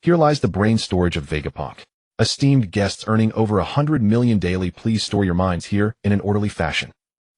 Here lies the brain storage of Vegapunk. Esteemed guests earning over 100 million daily, please store your minds here in an orderly fashion.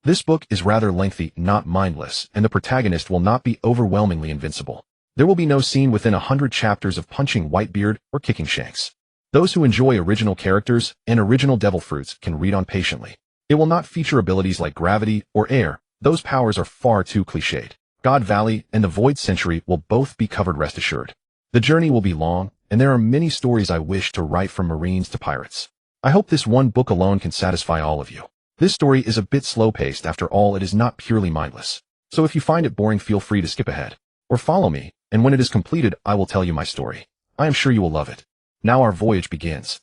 This book is rather lengthy, not mindless, and the protagonist will not be overwhelmingly invincible. There will be no scene within 100 chapters of punching Whitebeard or kicking Shanks. Those who enjoy original characters and original devil fruits can read on patiently. It will not feature abilities like gravity or air. Those powers are far too cliched. God Valley and the Void Century will both be covered, rest assured. The journey will be long, and there are many stories I wish to write, from Marines to pirates. I hope this one book alone can satisfy all of you. This story is a bit slow-paced. After all, it is not purely mindless. So if you find it boring, feel free to skip ahead. Or follow me, and when it is completed, I will tell you my story. I am sure you will love it. Now our voyage begins.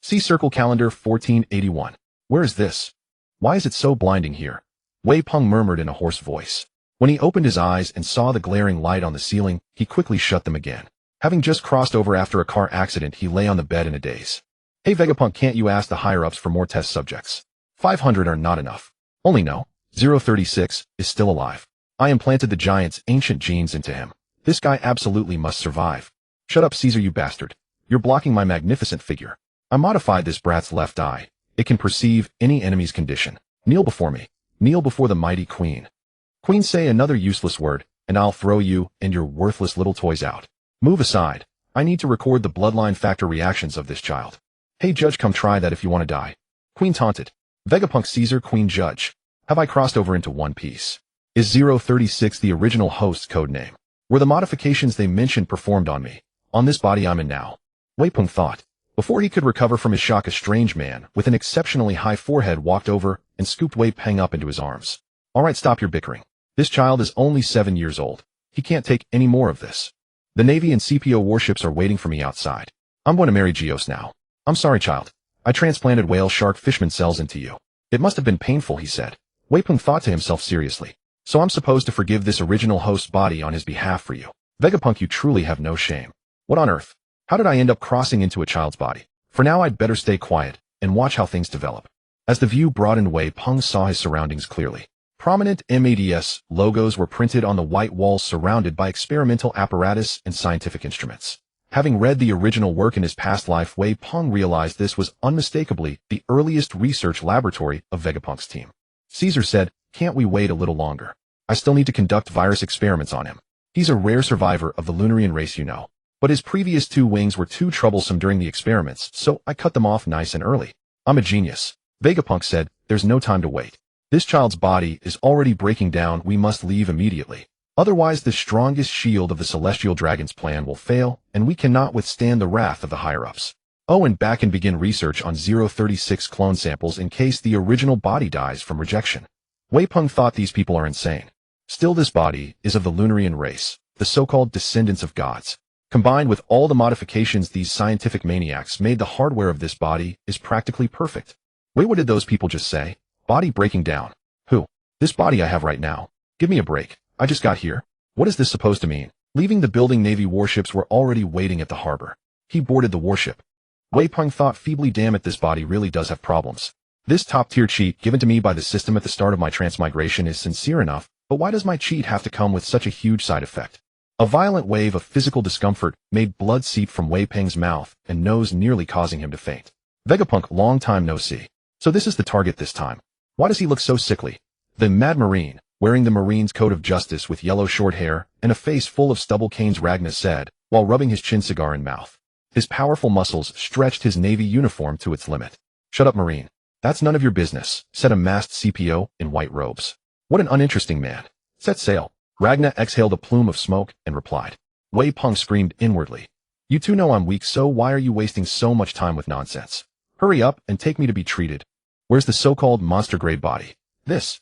See Circle Calendar 1481. Where is this? Why is it so blinding here? Wei Peng murmured in a hoarse voice. When he opened his eyes and saw the glaring light on the ceiling, he quickly shut them again. Having just crossed over after a car accident, he lay on the bed in a daze. Hey Vegapunk, can't you ask the higher-ups for more test subjects? 500 are not enough. Only no. 036 is still alive. I implanted the giant's ancient genes into him. This guy absolutely must survive. Shut up, Caesar, you bastard. You're blocking my magnificent figure. I modified this brat's left eye. It can perceive any enemy's condition. Kneel before me. Kneel before the mighty queen. Queen, say another useless word, and I'll throw you and your worthless little toys out. Move aside. I need to record the bloodline factor reactions of this child. Hey Judge, come try that if you want to die. Queen taunted. Vegapunk, Caesar, Queen Judge. Have I crossed over into One Piece? Is 036 the original host's code name? Were the modifications they mentioned performed on me? On this body I'm in now? Wei Peng thought. Before he could recover from his shock, a strange man with an exceptionally high forehead walked over and scooped Wei Peng up into his arms. All right, stop your bickering. This child is only 7 years old. He can't take any more of this. The Navy and CPO warships are waiting for me outside. I'm going to marry Geos now. I'm sorry, child. I transplanted whale shark fishman cells into you. It must have been painful, he said. Wei Peng thought to himself seriously. So I'm supposed to forgive this original host's body on his behalf for you. Vegapunk, you truly have no shame. What on earth? How did I end up crossing into a child's body? For now I'd better stay quiet and watch how things develop. As the view broadened, Wei Peng saw his surroundings clearly. Prominent MADS logos were printed on the white walls, surrounded by experimental apparatus and scientific instruments. Having read the original work in his past life, Wei Peng realized this was unmistakably the earliest research laboratory of Vegapunk's team. Caesar said, can't we wait a little longer? I still need to conduct virus experiments on him. He's a rare survivor of the Lunarian race, you know. But his previous 2 wings were too troublesome during the experiments, so I cut them off nice and early. I'm a genius. Vegapunk said, there's no time to wait. This child's body is already breaking down. We must leave immediately. Otherwise, the strongest shield of the Celestial Dragon's plan will fail, and we cannot withstand the wrath of the higher-ups. Oh, and back and begin research on 036 clone samples in case the original body dies from rejection. Wei Peng thought these people are insane. Still, this body is of the Lunarian race, the so-called descendants of gods. Combined with all the modifications, these scientific maniacs made, the hardware of this body is practically perfect. Wait, what did those people just say? Body breaking down. Who? This body I have right now. Give me a break. I just got here. What is this supposed to mean? Leaving the building, Navy warships were already waiting at the harbor. He boarded the warship. Wei Peng thought feebly, damn it, this body really does have problems. This top-tier cheat given to me by the system at the start of my transmigration is sincere enough, but why does my cheat have to come with such a huge side effect? A violent wave of physical discomfort made blood seep from Wei Peng's mouth and nose, nearly causing him to faint. Vegapunk, long time no see. So this is the target this time. Why does he look so sickly? The Mad Marine, wearing the Marine's coat of justice with yellow short hair and a face full of stubble canes, Ragnar said, while rubbing his chin cigar in mouth. His powerful muscles stretched his Navy uniform to its limit. Shut up, Marine. That's none of your business, said a masked CPO in white robes. What an uninteresting man. Set sail. Ragnar exhaled a plume of smoke and replied. Wei Peng screamed inwardly. You two know I'm weak, so why are you wasting so much time with nonsense? Hurry up and take me to be treated. Where's the so-called monster-grade body? This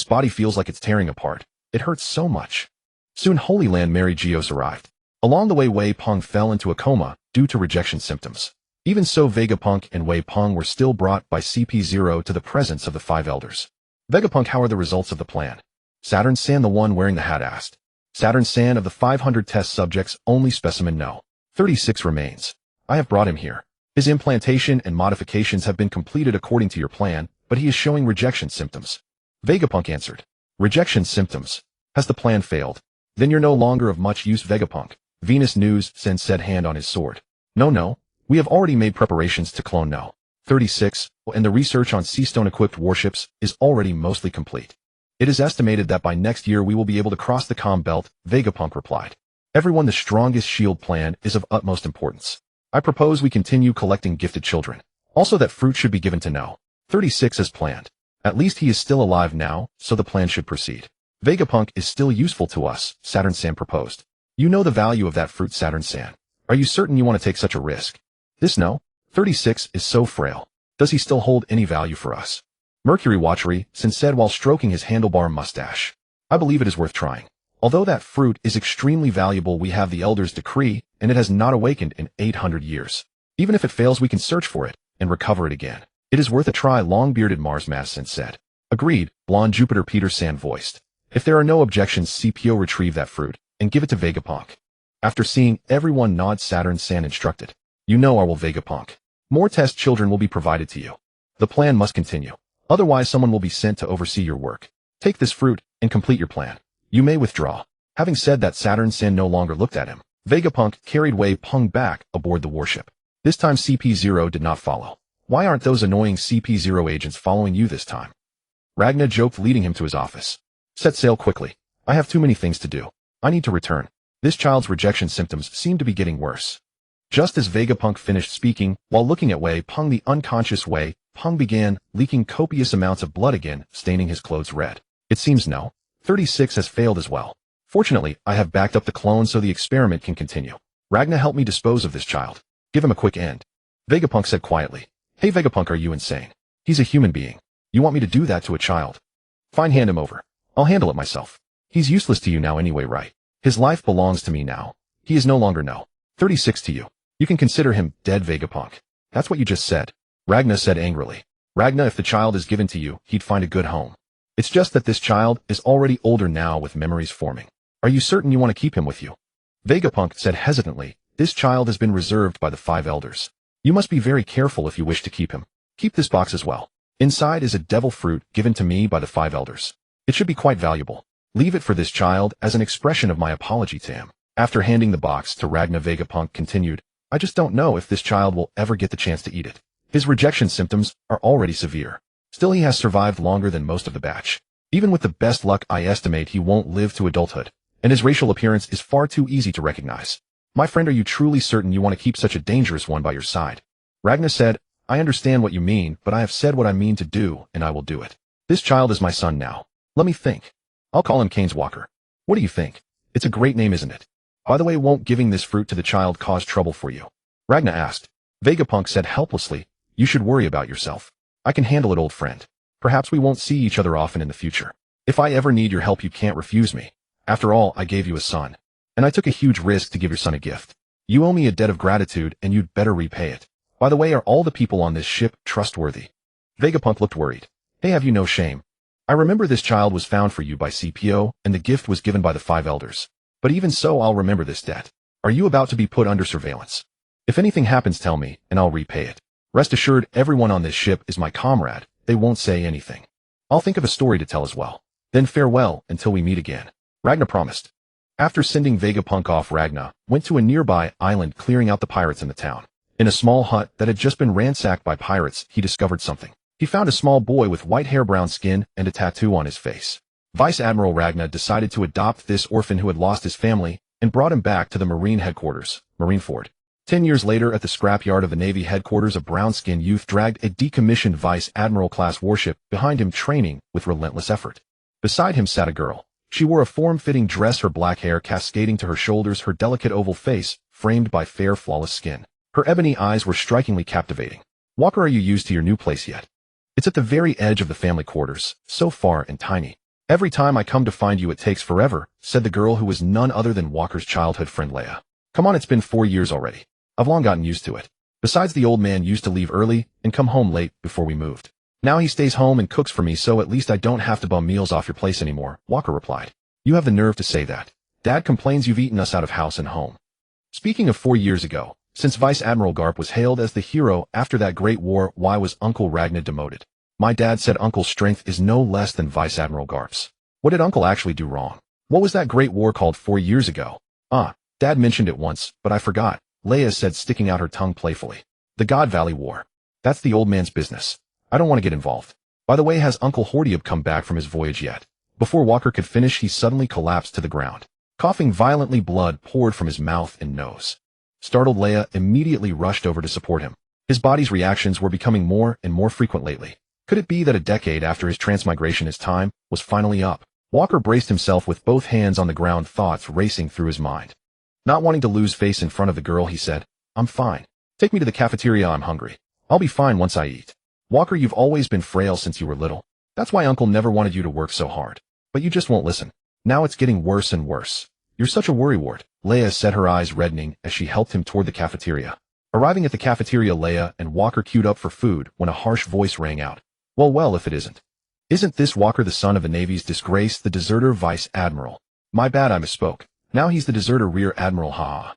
body feels like it's tearing apart. It hurts so much. Soon Holy Land Mary Geos arrived. Along the way, Wei Peng fell into a coma due to rejection symptoms. Even so, Vegapunk and Wei Peng were still brought by CP0 to the presence of the 5 elders. Vegapunk, how are the results of the plan? Saturn San, the one wearing the hat, asked. Saturn San, of the 500 test subjects, only specimen no. 36 remains. I have brought him here. His implantation and modifications have been completed according to your plan, but he is showing rejection symptoms. Vegapunk answered. Rejection symptoms. Has the plan failed? Then you're no longer of much use, Vegapunk. Venus news, Sen said, hand on his sword. No. We have already made preparations to clone No. 36, and the research on Seastone-equipped warships is already mostly complete. It is estimated that by next year we will be able to cross the comm belt, Vegapunk replied. Everyone, the strongest shield plan is of utmost importance. I propose we continue collecting gifted children. Also that fruit should be given to No. 36 as planned. At least he is still alive now, so the plan should proceed. Vegapunk is still useful to us, Saturn-san proposed. You know the value of that fruit, Saturn-san. Are you certain you want to take such a risk? This No. 36 is so frail. Does he still hold any value for us? Mercury Watchery, Sen said while stroking his handlebar mustache. I believe it is worth trying. Although that fruit is extremely valuable, we have the Elder's decree, and it has not awakened in 800 years. Even if it fails, we can search for it and recover it again. It is worth a try, long-bearded Mars Sen said. Agreed, blonde Jupiter Peter San voiced. If there are no objections, CPO retrieve that fruit and give it to Vegapunk. After seeing everyone nod, Saturn-san instructed. You know our will, Vegapunk. More test children will be provided to you. The plan must continue. Otherwise, someone will be sent to oversee your work. Take this fruit and complete your plan. You may withdraw. Having said that, Saturn-san no longer looked at him. Vegapunk carried Wei Peng back aboard the warship. This time CP0 did not follow. Why aren't those annoying CP0 agents following you this time? Ragna joked, leading him to his office. Set sail quickly. I have too many things to do. I need to return. This child's rejection symptoms seem to be getting worse. Just as Vegapunk finished speaking, while looking at Wei Peng, the unconscious Wei Peng began leaking copious amounts of blood again, staining his clothes red. It seems No. 36 has failed as well. Fortunately, I have backed up the clone so the experiment can continue. Ragna, help me dispose of this child. Give him a quick end. Vegapunk said quietly. Hey Vegapunk, are you insane? He's a human being. You want me to do that to a child? Fine, hand him over. I'll handle it myself. He's useless to you now anyway, right? His life belongs to me now. He is no longer No. 36 to you. You can consider him dead, Vegapunk. That's what you just said. Ragna said angrily. Ragna, if the child is given to you, he'd find a good home. It's just that this child is already older now with memories forming. Are you certain you want to keep him with you? Vegapunk said hesitantly. This child has been reserved by the 5 elders. You must be very careful if you wish to keep him. Keep this box as well. Inside is a devil fruit given to me by the 5 elders. It should be quite valuable. Leave it for this child as an expression of my apology to him. After handing the box to Ragna, Vegapunk continued. I just don't know if this child will ever get the chance to eat it. His rejection symptoms are already severe. Still, he has survived longer than most of the batch. Even with the best luck, I estimate he won't live to adulthood, and his racial appearance is far too easy to recognize. My friend, are you truly certain you want to keep such a dangerous one by your side? Ragna said, I understand what you mean, but I have said what I mean to do, and I will do it. This child is my son now. Let me think. I'll call him Canes Walker. What do you think? It's a great name, isn't it? By the way, won't giving this fruit to the child cause trouble for you? Ragna asked. Vegapunk said helplessly, you should worry about yourself. I can handle it, old friend. Perhaps we won't see each other often in the future. If I ever need your help, you can't refuse me. After all, I gave you a son. And I took a huge risk to give your son a gift. You owe me a debt of gratitude, and you'd better repay it. By the way, are all the people on this ship trustworthy? Vegapunk looked worried. Hey, have you no shame? I remember this child was found for you by CPO, and the gift was given by the 5 elders. But even so, I'll remember this debt. Are you about to be put under surveillance? If anything happens, tell me, and I'll repay it. Rest assured, everyone on this ship is my comrade. They won't say anything. I'll think of a story to tell as well. Then farewell until we meet again. Ragna promised. After sending Vegapunk off, Ragna went to a nearby island, clearing out the pirates in the town. In a small hut that had just been ransacked by pirates, he discovered something. He found a small boy with white hair, brown skin, and a tattoo on his face. Vice Admiral Ragna decided to adopt this orphan who had lost his family and brought him back to the Marine headquarters, Marineford. 10 years later, at the scrapyard of the Navy headquarters, a brown-skinned youth dragged a decommissioned Vice Admiral-class warship behind him, training with relentless effort. Beside him sat a girl. She wore a form-fitting dress, her black hair cascading to her shoulders, her delicate oval face framed by fair, flawless skin. Her ebony eyes were strikingly captivating. Walker, are you used to your new place yet? It's at the very edge of the family quarters, so far and tiny. Every time I come to find you, it takes forever, said the girl, who was none other than Walker's childhood friend Leia. Come on, it's been 4 years already. I've long gotten used to it. Besides, the old man used to leave early and come home late before we moved. Now he stays home and cooks for me, so at least I don't have to bum meals off your place anymore, Walker replied. You have the nerve to say that. Dad complains you've eaten us out of house and home. Speaking of 4 years ago, since Vice Admiral Garp was hailed as the hero after that great war, why was Uncle Ragna demoted? My dad said Uncle's strength is no less than Vice Admiral Garp's. What did Uncle actually do wrong? What was that great war called 4 years ago? Dad mentioned it once, but I forgot, Leia said, sticking out her tongue playfully. The God Valley War. That's the old man's business. I don't want to get involved. By the way, has Uncle Hordiub come back from his voyage yet? Before Walker could finish, he suddenly collapsed to the ground. Coughing violently, blood poured from his mouth and nose. Startled, Leia immediately rushed over to support him. His body's reactions were becoming more and more frequent lately. Could it be that a decade after his transmigration his time was finally up? Walker braced himself with both hands on the ground, thoughts racing through his mind. Not wanting to lose face in front of the girl, he said, I'm fine. Take me to the cafeteria, I'm hungry. I'll be fine once I eat. Walker, you've always been frail since you were little. That's why Uncle never wanted you to work so hard. But you just won't listen. Now it's getting worse and worse. You're such a worrywart, Leia said, her eyes reddening as she helped him toward the cafeteria. Arriving at the cafeteria, Leia and Walker queued up for food when a harsh voice rang out. Well, if it isn't. Isn't this Walker the son of the Navy's disgrace, the deserter Vice Admiral? My bad, I misspoke. Now he's the deserter Rear Admiral, haha.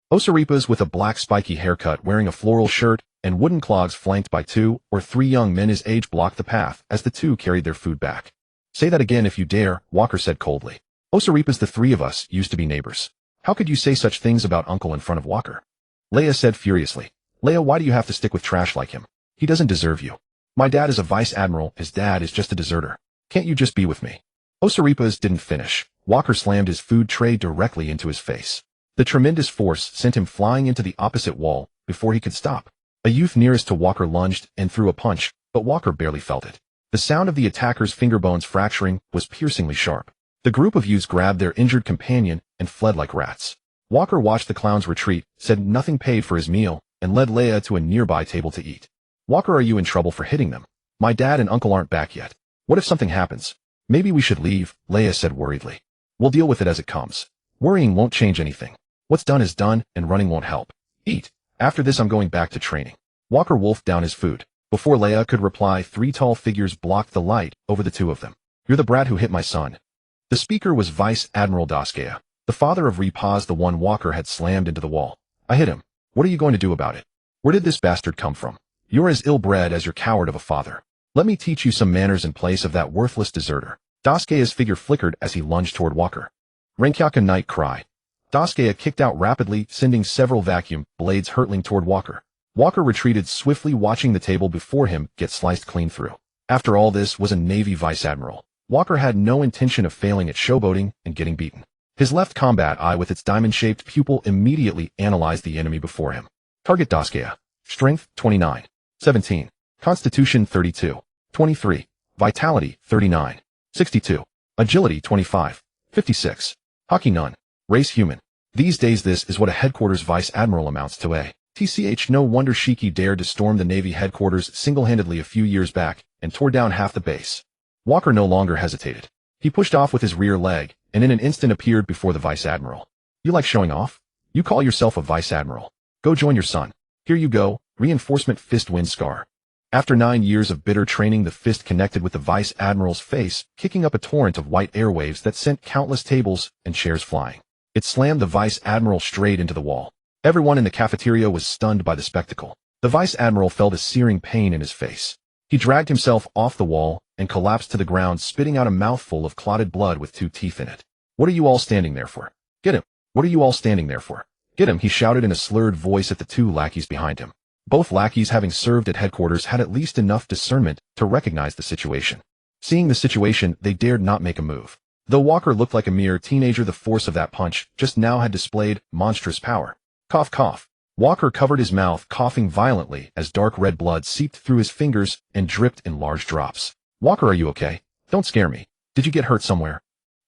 Osiripas, with a black spiky haircut, wearing a floral shirt and wooden clogs, flanked by 2 or 3 young men his age, blocked the path as the two carried their food back. Say that again if you dare, Walker said coldly. Osiripas, the 3 of us used to be neighbors. How could you say such things about Uncle in front of Walker? Leia said furiously. Leia, why do you have to stick with trash like him? He doesn't deserve you. My dad is a vice admiral, his dad is just a deserter. Can't you just be with me? Osiripas didn't finish. Walker slammed his food tray directly into his face. The tremendous force sent him flying into the opposite wall before he could stop. A youth nearest to Walker lunged and threw a punch, but Walker barely felt it. The sound of the attacker's finger bones fracturing was piercingly sharp. The group of youths grabbed their injured companion and fled like rats. Walker watched the clowns retreat, said nothing paid for his meal, and led Leia to a nearby table to eat. Walker, are you in trouble for hitting them? My dad and uncle aren't back yet. What if something happens? Maybe we should leave, Leia said worriedly. We'll deal with it as it comes. Worrying won't change anything. What's done is done, and running won't help. Eat. After this I'm going back to training. Walker wolfed down his food. Before Leia could reply, 3 tall figures blocked the light over the 2 of them. You're the brat who hit my son. The speaker was Vice Admiral Doskea, the father of Repaz, the one Walker had slammed into the wall. I hit him. What are you going to do about it? Where did this bastard come from? You're as ill-bred as your coward of a father. Let me teach you some manners in place of that worthless deserter. Doskea's figure flickered as he lunged toward Walker. Renkyaka Knight cried. Doskea kicked out rapidly, sending several vacuum blades hurtling toward Walker. Walker retreated swiftly, watching the table before him get sliced clean through. After all, this was a Navy Vice Admiral. Walker had no intention of failing at showboating and getting beaten. His left combat eye with its diamond-shaped pupil immediately analyzed the enemy before him. Target Doskea. Strength, 29. 17. Constitution, 32. 23. Vitality, 39. 62. Agility, 25. 56. Haki none. Race human. These days this is what a headquarters vice admiral amounts to, eh? No wonder Shiki dared to storm the Navy headquarters single-handedly a few years back and tore down half the base. Walker no longer hesitated. He pushed off with his rear leg and in an instant appeared before the vice admiral. You like showing off? You call yourself a vice admiral. Go join your son. Here you go, reinforcement fist wind scar. After 9 years of bitter training, the fist connected with the vice admiral's face, kicking up a torrent of white airwaves that sent countless tables and chairs flying. It slammed the vice admiral straight into the wall. Everyone in the cafeteria was stunned by the spectacle. The vice admiral felt a searing pain in his face. He dragged himself off the wall and collapsed to the ground, spitting out a mouthful of clotted blood with 2 teeth in it. What are you all standing there for? Get him! What are you all standing there for? Get him! He shouted in a slurred voice at the 2 lackeys behind him. Both lackeys, having served at headquarters, had at least enough discernment to recognize the situation. Seeing the situation, they dared not make a move. Though Walker looked like a mere teenager, the force of that punch just now had displayed monstrous power. Cough, cough. Walker covered his mouth, coughing violently as dark red blood seeped through his fingers and dripped in large drops. Walker, are you okay? Don't scare me. Did you get hurt somewhere?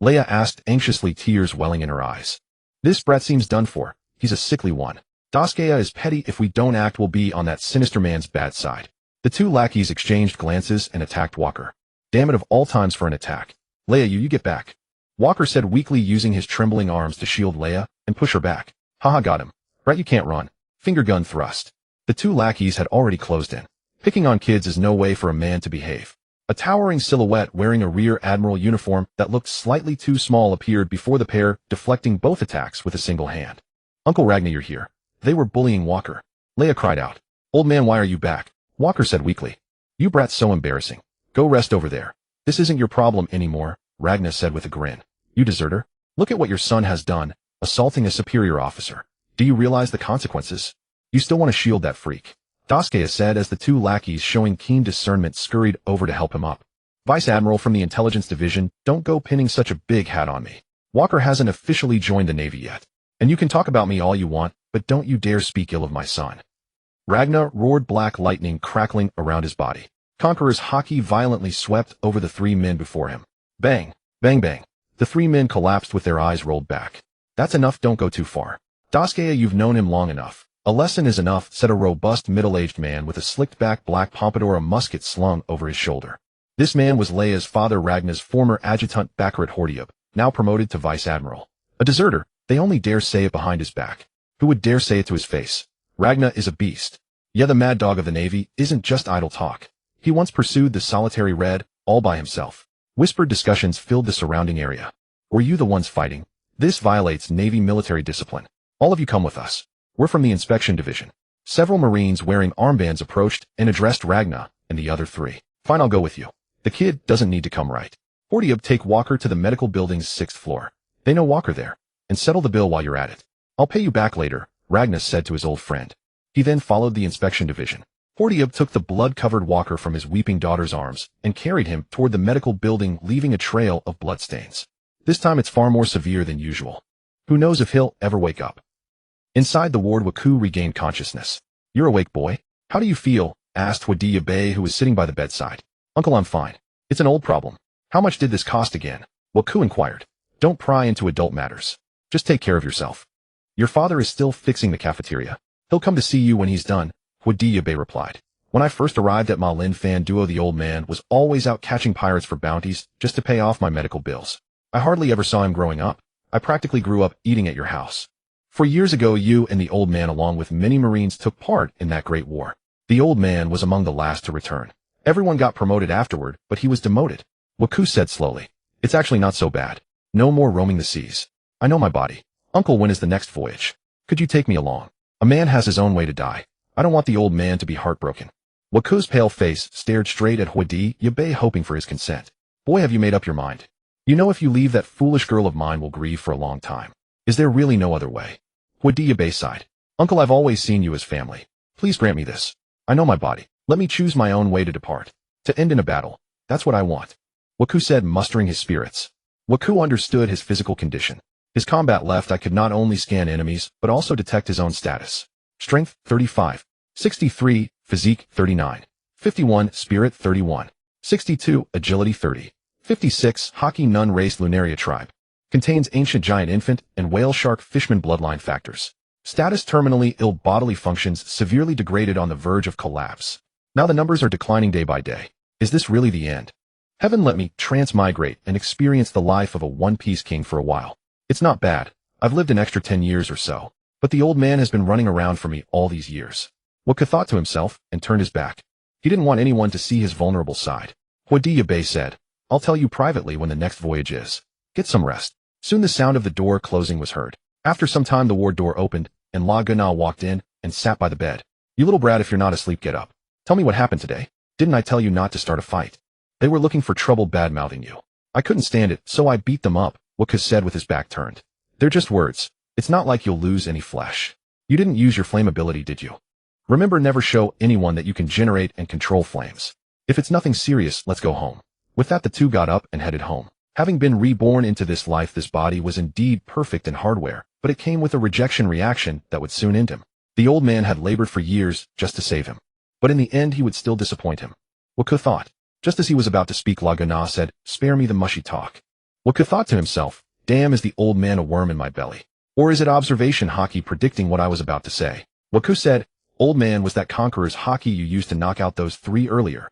Leia asked anxiously, tears welling in her eyes. This brat seems done for. He's a sickly one. Doskea is petty. If we don't act, we'll be on that sinister man's bad side. The 2 lackeys exchanged glances and attacked Walker. Damn it, of all times for an attack. Leia, you get back. Walker said weakly, using his trembling arms to shield Leia and push her back. Haha, got him. Right, you can't run. Finger gun thrust. The 2 lackeys had already closed in. Picking on kids is no way for a man to behave. A towering silhouette wearing a rear admiral uniform that looked slightly too small appeared before the pair, deflecting both attacks with a single hand. Uncle Ragnar, you're here. They were bullying Walker. Leia cried out. Old man, why are you back? Walker said weakly. You brat's so embarrassing. Go rest over there. This isn't your problem anymore, Ragnar said with a grin. You deserter. Look at what your son has done. A assaulting a superior officer. Do you realize the consequences? You still want to shield that freak. Daisuke said as the two lackeys showing keen discernment scurried over to help him up. Vice Admiral from the Intelligence Division, don't go pinning such a big hat on me. Walker hasn't officially joined the Navy yet. And you can talk about me all you want, but don't you dare speak ill of my son. Ragnar roared, black lightning crackling around his body. Conqueror's Haki violently swept over the three men before him. Bang, bang, bang. The three men collapsed with their eyes rolled back. That's enough, don't go too far. Daisuke, you've known him long enough. A lesson is enough, said a robust middle-aged man with a slicked-back black pompadour, a musket slung over his shoulder. This man was Leia's father, Ragnar's former adjutant Bakarat Hordiub, now promoted to Vice Admiral. A deserter, they only dare say it behind his back. Who would dare say it to his face? Ragnar is a beast. Yeah, the mad dog of the Navy isn't just idle talk. He once pursued the solitary red, all by himself. Whispered discussions filled the surrounding area. Were you the ones fighting? This violates Navy military discipline. All of you come with us. We're from the Inspection Division. Several Marines wearing armbands approached and addressed Ragnar and the other three. Fine, I'll go with you. The kid doesn't need to come, right? Hordiub, take Walker to the medical building's 6th floor. They know Walker there. And settle the bill while you're at it. I'll pay you back later, Ragnar said to his old friend. He then followed the Inspection Division. Hordiub took the blood-covered Walker from his weeping daughter's arms and carried him toward the medical building, leaving a trail of bloodstains. This time it's far more severe than usual. Who knows if he'll ever wake up. Inside the ward, Waku regained consciousness. You're awake, boy. How do you feel? Asked Wadiya Bey, who was sitting by the bedside. Uncle, I'm fine. It's an old problem. How much did this cost again? Waku inquired. Don't pry into adult matters. Just take care of yourself. Your father is still fixing the cafeteria. He'll come to see you when he's done, Wadiya Bey replied. When I first arrived at Ma Lin Fan Duo, the old man was always out catching pirates for bounties just to pay off my medical bills. I hardly ever saw him growing up. I practically grew up eating at your house. 4 years ago, you and the old man, along with many Marines, took part in that great war. The old man was among the last to return. Everyone got promoted afterward, but he was demoted. Waku said slowly. It's actually not so bad. No more roaming the seas. I know my body. Uncle, when is the next voyage? Could you take me along? A man has his own way to die. I don't want the old man to be heartbroken. Waku's pale face stared straight at Wadiya Bey, hoping for his consent. Boy, have you made up your mind? You know, if you leave, that foolish girl of mine will grieve for a long time. Is there really no other way? Wadiya Bey sighed. Uncle, I've always seen you as family. Please grant me this. I know my body. Let me choose my own way to depart. To end in a battle. That's what I want. Waku said, mustering his spirits. Waku understood his physical condition. His combat left eye could not only scan enemies, but also detect his own status. Strength, 35. 63, Physique, 39. 51, Spirit, 31. 62, Agility, 30. 56, Haki Nun Race Lunaria Tribe. Contains ancient giant infant and whale shark fishman bloodline factors. Status, terminally ill, bodily functions severely degraded, on the verge of collapse. Now the numbers are declining day by day. Is this really the end? Heaven let me transmigrate and experience the life of a one-piece king for a while. It's not bad. I've lived an extra 10 years or so. But the old man has been running around for me all these years. Waku thought to himself and turned his back. He didn't want anyone to see his vulnerable side. Wadiya Bey said, I'll tell you privately when the next voyage is. Get some rest. Soon the sound of the door closing was heard. After some time the ward door opened, and La Gana walked in and sat by the bed. You little brat, if you're not asleep, get up. Tell me what happened today. Didn't I tell you not to start a fight? They were looking for trouble, bad-mouthing you. I couldn't stand it, so I beat them up, Waku said with his back turned. They're just words. It's not like you'll lose any flesh. You didn't use your flame ability, did you? Remember, never show anyone that you can generate and control flames. If it's nothing serious, let's go home. With that, the two got up and headed home. Having been reborn into this life, this body was indeed perfect in hardware, but it came with a rejection reaction that would soon end him. The old man had labored for years just to save him. But in the end, he would still disappoint him. Waku thought. Just as he was about to speak, La Gana said, spare me the mushy talk. Waku thought to himself, damn, is the old man a worm in my belly? Or is it observation Haki predicting what I was about to say? Waku said, old man, was that Conqueror's Haki you used to knock out those 3 earlier?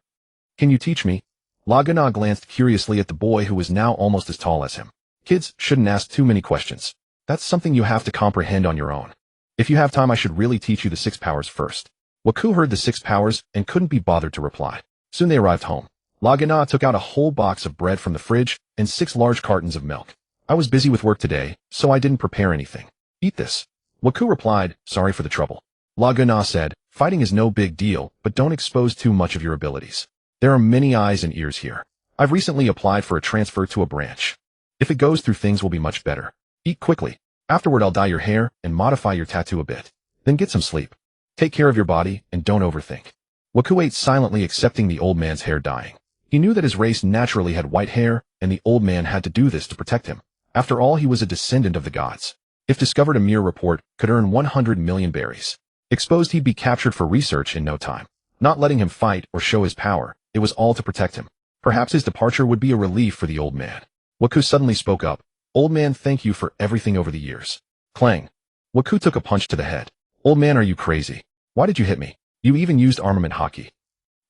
Can you teach me? La Gana glanced curiously at the boy, who was now almost as tall as him. Kids shouldn't ask too many questions. That's something you have to comprehend on your own. If you have time, I should really teach you the 6 powers first. Waku heard the 6 powers and couldn't be bothered to reply. Soon they arrived home. La Gana took out a whole box of bread from the fridge and 6 large cartons of milk. I was busy with work today, so I didn't prepare anything. Eat this. Waku replied, sorry for the trouble. La Gana said, fighting is no big deal, but don't expose too much of your abilities. There are many eyes and ears here. I've recently applied for a transfer to a branch. If it goes through, things will be much better. Eat quickly. Afterward, I'll dye your hair and modify your tattoo a bit. Then get some sleep. Take care of your body and don't overthink. Waku ate silently, accepting the old man's hair dyeing. He knew that his race naturally had white hair, and the old man had to do this to protect him. After all, he was a descendant of the gods. If discovered, a mere report could earn 100 million berries. Exposed, he'd be captured for research in no time. Not letting him fight or show his power, it was all to protect him. Perhaps his departure would be a relief for the old man. Waku suddenly spoke up. Old man, thank you for everything over the years. Clang. Waku took a punch to the head. Old man, are you crazy? Why did you hit me? You even used armament haki.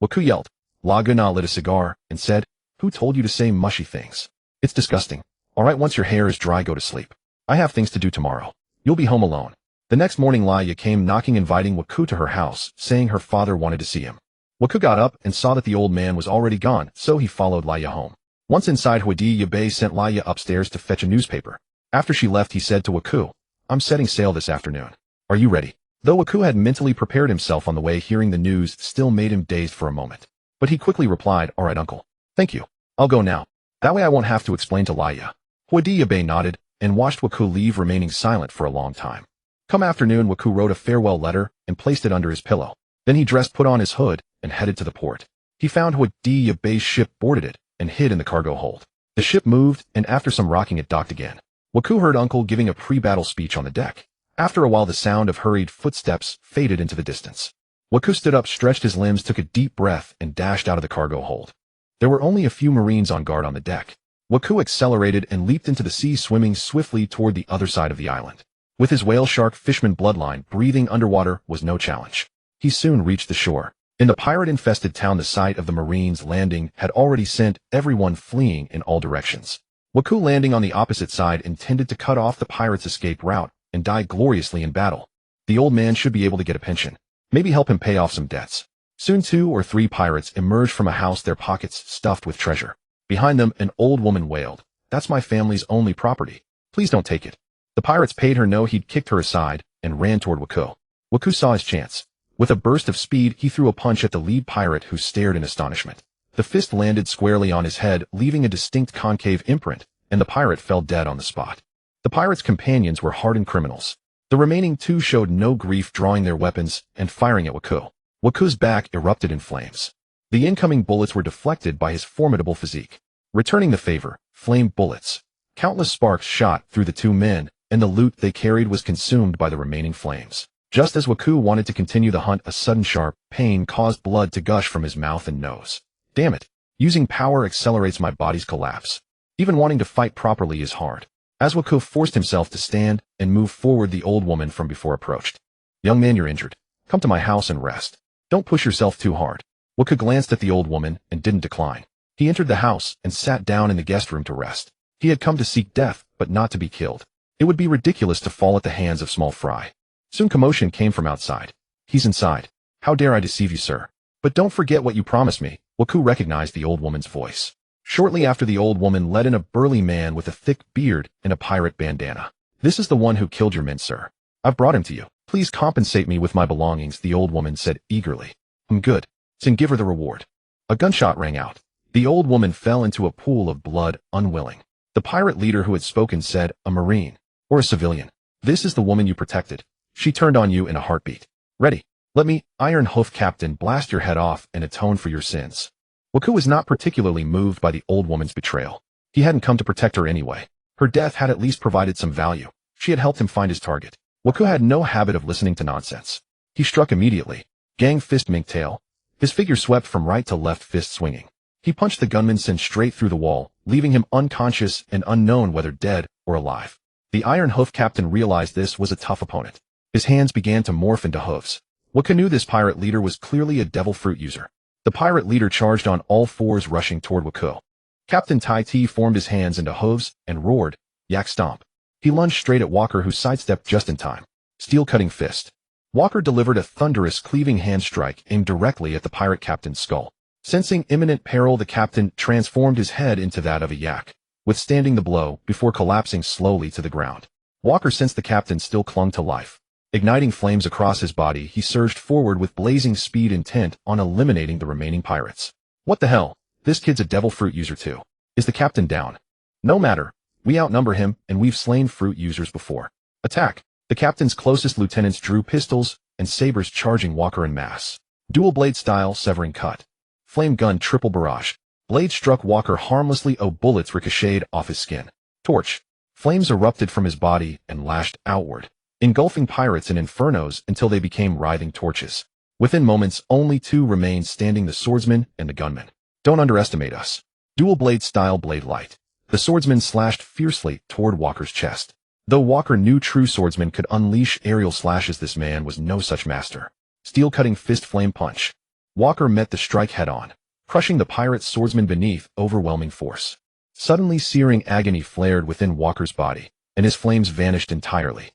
Waku yelled. Laguna lit a cigar and said, who told you to say mushy things? It's disgusting. Alright, once your hair is dry, go to sleep. I have things to do tomorrow. You'll be home alone. The next morning, Laya came knocking, inviting Waku to her house, saying her father wanted to see him. Waku got up and saw that the old man was already gone, so he followed Laya home. Once inside, Huadi Yabe sent Laya upstairs to fetch a newspaper. After she left, he said to Waku, I'm setting sail this afternoon. Are you ready? Though Waku had mentally prepared himself on the way, hearing the news still made him dazed for a moment. But he quickly replied, all right, uncle. Thank you. I'll go now. That way I won't have to explain to Laya. Huadi Yabe nodded and watched Waku leave, remaining silent for a long time. Come afternoon, Waku wrote a farewell letter and placed it under his pillow. Then he dressed, put on his hood, and headed to the port. He found Huadi Yabe's ship, boarded it, and hid in the cargo hold. The ship moved, and after some rocking, it docked again. Waku heard Uncle giving a pre-battle speech on the deck. After a while, the sound of hurried footsteps faded into the distance. Waku stood up, stretched his limbs, took a deep breath, and dashed out of the cargo hold. There were only a few Marines on guard on the deck. Waku accelerated and leaped into the sea, swimming swiftly toward the other side of the island. With his whale shark fishman bloodline, breathing underwater was no challenge. He soon reached the shore. In the pirate-infested town, the sight of the Marines landing had already sent everyone fleeing in all directions. Waku, landing on the opposite side, intended to cut off the pirates' escape route and die gloriously in battle. The old man should be able to get a pension. Maybe help him pay off some debts. Soon 2 or 3 pirates emerged from a house, their pockets stuffed with treasure. Behind them, an old woman wailed, That's my family's only property. Please don't take it. The pirates paid her no heed, kicked her aside, and ran toward Waku. Waku saw his chance. With a burst of speed, he threw a punch at the lead pirate, who stared in astonishment. The fist landed squarely on his head, leaving a distinct concave imprint, and the pirate fell dead on the spot. The pirate's companions were hardened criminals. The remaining 2 showed no grief, drawing their weapons and firing at Waku. Waku's back erupted in flames. The incoming bullets were deflected by his formidable physique. Returning the favor, flame bullets. Countless sparks shot through the 2 men, and the loot they carried was consumed by the remaining flames. Just as Waku wanted to continue the hunt, a sudden sharp pain caused blood to gush from his mouth and nose. Damn it. Using power accelerates my body's collapse. Even wanting to fight properly is hard. As Waku forced himself to stand and move forward, the old woman from before approached. Young man, you're injured. Come to my house and rest. Don't push yourself too hard. Waku glanced at the old woman and didn't decline. He entered the house and sat down in the guest room to rest. He had come to seek death, but not to be killed. It would be ridiculous to fall at the hands of small fry. Soon commotion came from outside. He's inside. How dare I deceive you, sir? But don't forget what you promised me. Waku recognized the old woman's voice. Shortly after, the old woman led in a burly man with a thick beard and a pirate bandana. This is the one who killed your men, sir. I've brought him to you. Please compensate me with my belongings, the old woman said eagerly. I'm good. Then give her the reward. A gunshot rang out. The old woman fell into a pool of blood, unwilling. The pirate leader who had spoken said, a Marine, or a civilian. This is the woman you protected. She turned on you in a heartbeat. Ready. Let me, Iron Hoof Captain, blast your head off and atone for your sins. Waku was not particularly moved by the old woman's betrayal. He hadn't come to protect her anyway. Her death had at least provided some value. She had helped him find his target. Waku had no habit of listening to nonsense. He struck immediately. Gang fist, mink tail. His figure swept from right to left, fist swinging. He punched the gunman sent straight through the wall, leaving him unconscious and unknown whether dead or alive. The Iron Hoof Captain realized this was a tough opponent. His hands began to morph into hooves. Waku knew this pirate leader was clearly a devil fruit user. The pirate leader charged on all fours, rushing toward Waku. Captain Tai Ti formed his hands into hooves and roared, yak stomp. He lunged straight at Walker, who sidestepped just in time. Steel-cutting fist. Walker delivered a thunderous cleaving hand strike aimed directly at the pirate captain's skull. Sensing imminent peril, the captain transformed his head into that of a yak, withstanding the blow before collapsing slowly to the ground. Walker sensed the captain still clung to life. Igniting flames across his body, he surged forward with blazing speed, intent on eliminating the remaining pirates. What the hell? This kid's a devil fruit user too. Is the captain down? No matter. We outnumber him, and we've slain fruit users before. Attack! The captain's closest lieutenants drew pistols and sabers, charging Walker en masse. Dual blade style, severing cut. Flame gun, triple barrage. Blade struck Walker harmlessly. Bullets ricocheted off his skin. Torch. Flames erupted from his body and lashed outward, engulfing pirates and infernos until they became writhing torches. Within moments, only two remained standing, the swordsman and the gunman. Don't underestimate us. Dual blade style, blade light. The swordsman slashed fiercely toward Walker's chest. Though Walker knew true swordsmen could unleash aerial slashes, this man was no such master. Steel-cutting fist, flame punch. Walker met the strike head-on, crushing the pirate swordsman beneath overwhelming force. Suddenly, searing agony flared within Walker's body, and his flames vanished entirely.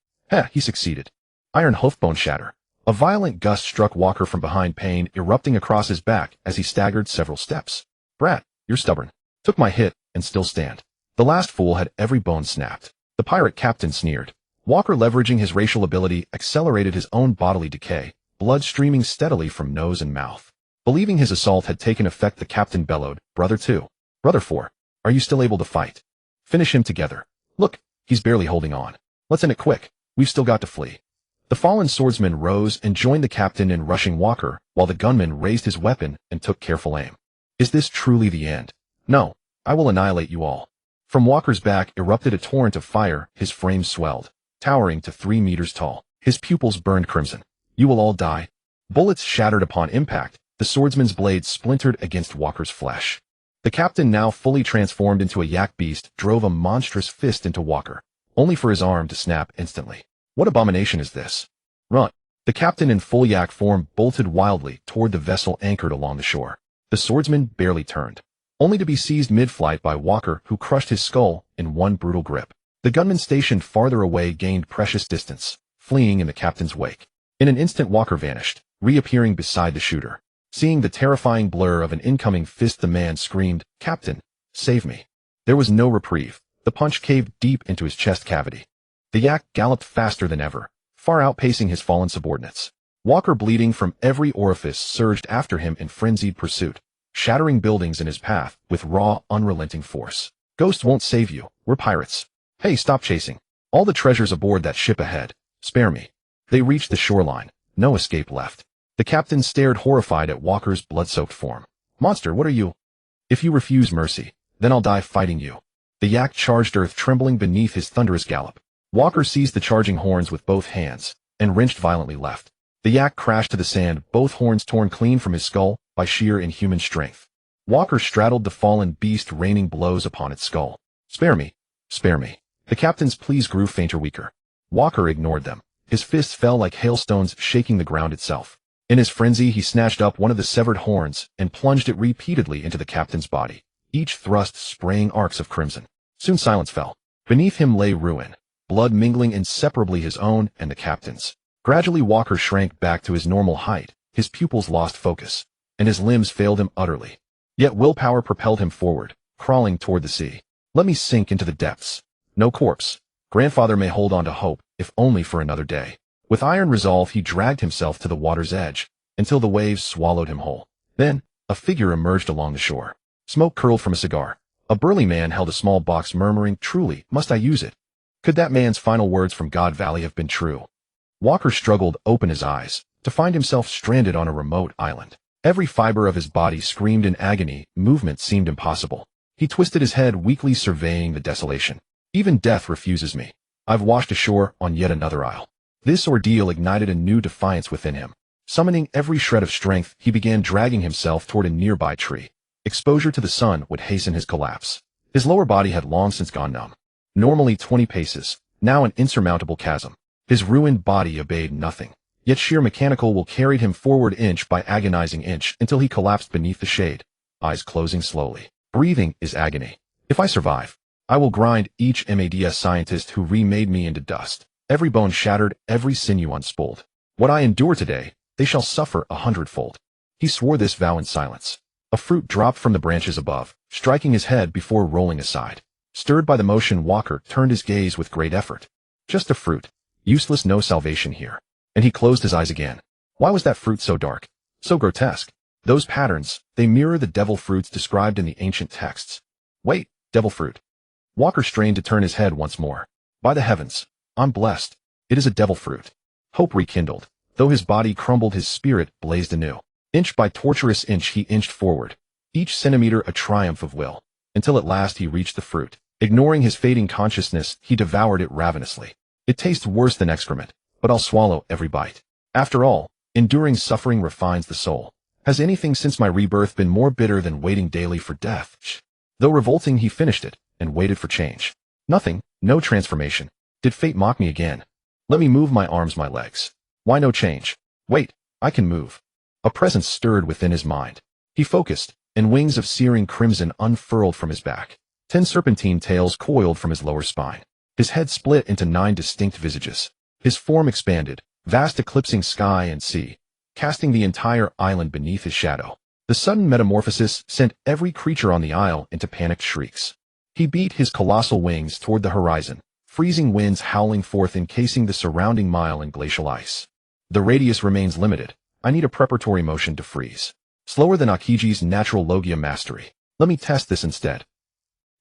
He succeeded. Iron hoofbone shatter. A violent gust struck Walker from behind, pain erupting across his back as he staggered several steps. Brat, you're stubborn. Took my hit and still stand. The last fool had every bone snapped. The pirate captain sneered. Walker, leveraging his racial ability, accelerated his own bodily decay, blood streaming steadily from nose and mouth. Believing his assault had taken effect, the captain bellowed, Brother 2. Brother 4. Are you still able to fight? Finish him together. Look, he's barely holding on. Let's end it quick. We've still got to flee. The fallen swordsman rose and joined the captain in rushing Walker, while the gunman raised his weapon and took careful aim. Is this truly the end? No. I will annihilate you all. From Walker's back erupted a torrent of fire, his frame swelled, towering to 3 meters tall. His pupils burned crimson. You will all die. Bullets shattered upon impact. The swordsman's blade splintered against Walker's flesh. The captain, now fully transformed into a yak beast, drove a monstrous fist into Walker, only for his arm to snap instantly. What abomination is this? Run! The captain, in full yak form, bolted wildly toward the vessel anchored along the shore. The swordsman barely turned, only to be seized mid-flight by Walker, who crushed his skull in one brutal grip. The gunman stationed farther away gained precious distance, fleeing in the captain's wake. In an instant, Walker vanished, reappearing beside the shooter. Seeing the terrifying blur of an incoming fist, the man screamed, Captain, save me. There was no reprieve. The punch caved deep into his chest cavity. The yak galloped faster than ever, far outpacing his fallen subordinates. Walker, bleeding from every orifice, surged after him in frenzied pursuit, shattering buildings in his path with raw, unrelenting force. Ghosts won't save you. We're pirates. Hey, stop chasing. All the treasures aboard that ship ahead. Spare me. They reached the shoreline. No escape left. The captain stared horrified at Walker's blood-soaked form. Monster, what are you? If you refuse mercy, then I'll die fighting you. The yak charged, earth trembling beneath his thunderous gallop. Walker seized the charging horns with both hands and wrenched violently left. The yak crashed to the sand, both horns torn clean from his skull by sheer inhuman strength. Walker straddled the fallen beast, raining blows upon its skull. Spare me. Spare me. The captain's pleas grew fainter, weaker. Walker ignored them. His fists fell like hailstones, shaking the ground itself. In his frenzy, he snatched up one of the severed horns and plunged it repeatedly into the captain's body, each thrust spraying arcs of crimson. Soon silence fell. Beneath him lay ruin, blood mingling inseparably his own and the captain's. Gradually, Walker shrank back to his normal height, his pupils lost focus, and his limbs failed him utterly. Yet willpower propelled him forward, crawling toward the sea. Let me sink into the depths. No corpse. Grandfather may hold on to hope, if only for another day. With iron resolve, he dragged himself to the water's edge, until the waves swallowed him whole. Then, a figure emerged along the shore. Smoke curled from a cigar. A burly man held a small box, murmuring, Truly, must I use it? Could that man's final words from God Valley have been true? Walker struggled to open his eyes, to find himself stranded on a remote island. Every fiber of his body screamed in agony, movement seemed impossible. He twisted his head, weakly surveying the desolation. Even death refuses me. I've washed ashore on yet another isle. This ordeal ignited a new defiance within him. Summoning every shred of strength, he began dragging himself toward a nearby tree. Exposure to the sun would hasten his collapse. His lower body had long since gone numb. Normally 20 paces, now an insurmountable chasm. His ruined body obeyed nothing, yet sheer mechanical will carried him forward inch by agonizing inch until he collapsed beneath the shade, eyes closing slowly. Breathing is agony. If I survive, I will grind each MADS scientist who remade me into dust. Every bone shattered, every sinew unspooled. What I endure today, they shall suffer 100-fold. He swore this vow in silence. A fruit dropped from the branches above, striking his head before rolling aside. Stirred by the motion, Walker turned his gaze with great effort. Just a fruit. Useless, no salvation here. And he closed his eyes again. Why was that fruit so dark? So grotesque? Those patterns, they mirror the devil fruits described in the ancient texts. Wait, devil fruit. Walker strained to turn his head once more. By the heavens, I'm blessed. It is a devil fruit. Hope rekindled. Though his body crumbled, his spirit blazed anew. Inch by tortuous inch he inched forward, each centimeter a triumph of will, until at last he reached the fruit. Ignoring his fading consciousness, he devoured it ravenously. It tastes worse than excrement, but I'll swallow every bite. After all, enduring suffering refines the soul. Has anything since my rebirth been more bitter than waiting daily for death? Though revolting, he finished it, and waited for change. Nothing, no transformation. Did fate mock me again? Let me move my arms, my legs. Why no change? Wait, I can move. A presence stirred within his mind. He focused, and wings of searing crimson unfurled from his back. 10 serpentine tails coiled from his lower spine. His head split into 9 distinct visages. His form expanded, vast eclipsing sky and sea, casting the entire island beneath his shadow. The sudden metamorphosis sent every creature on the isle into panicked shrieks. He beat his colossal wings toward the horizon, freezing winds howling forth, encasing the surrounding mile in glacial ice. The radius remains limited. I need a preparatory motion to freeze. Slower than Akiji's natural Logia mastery. Let me test this instead.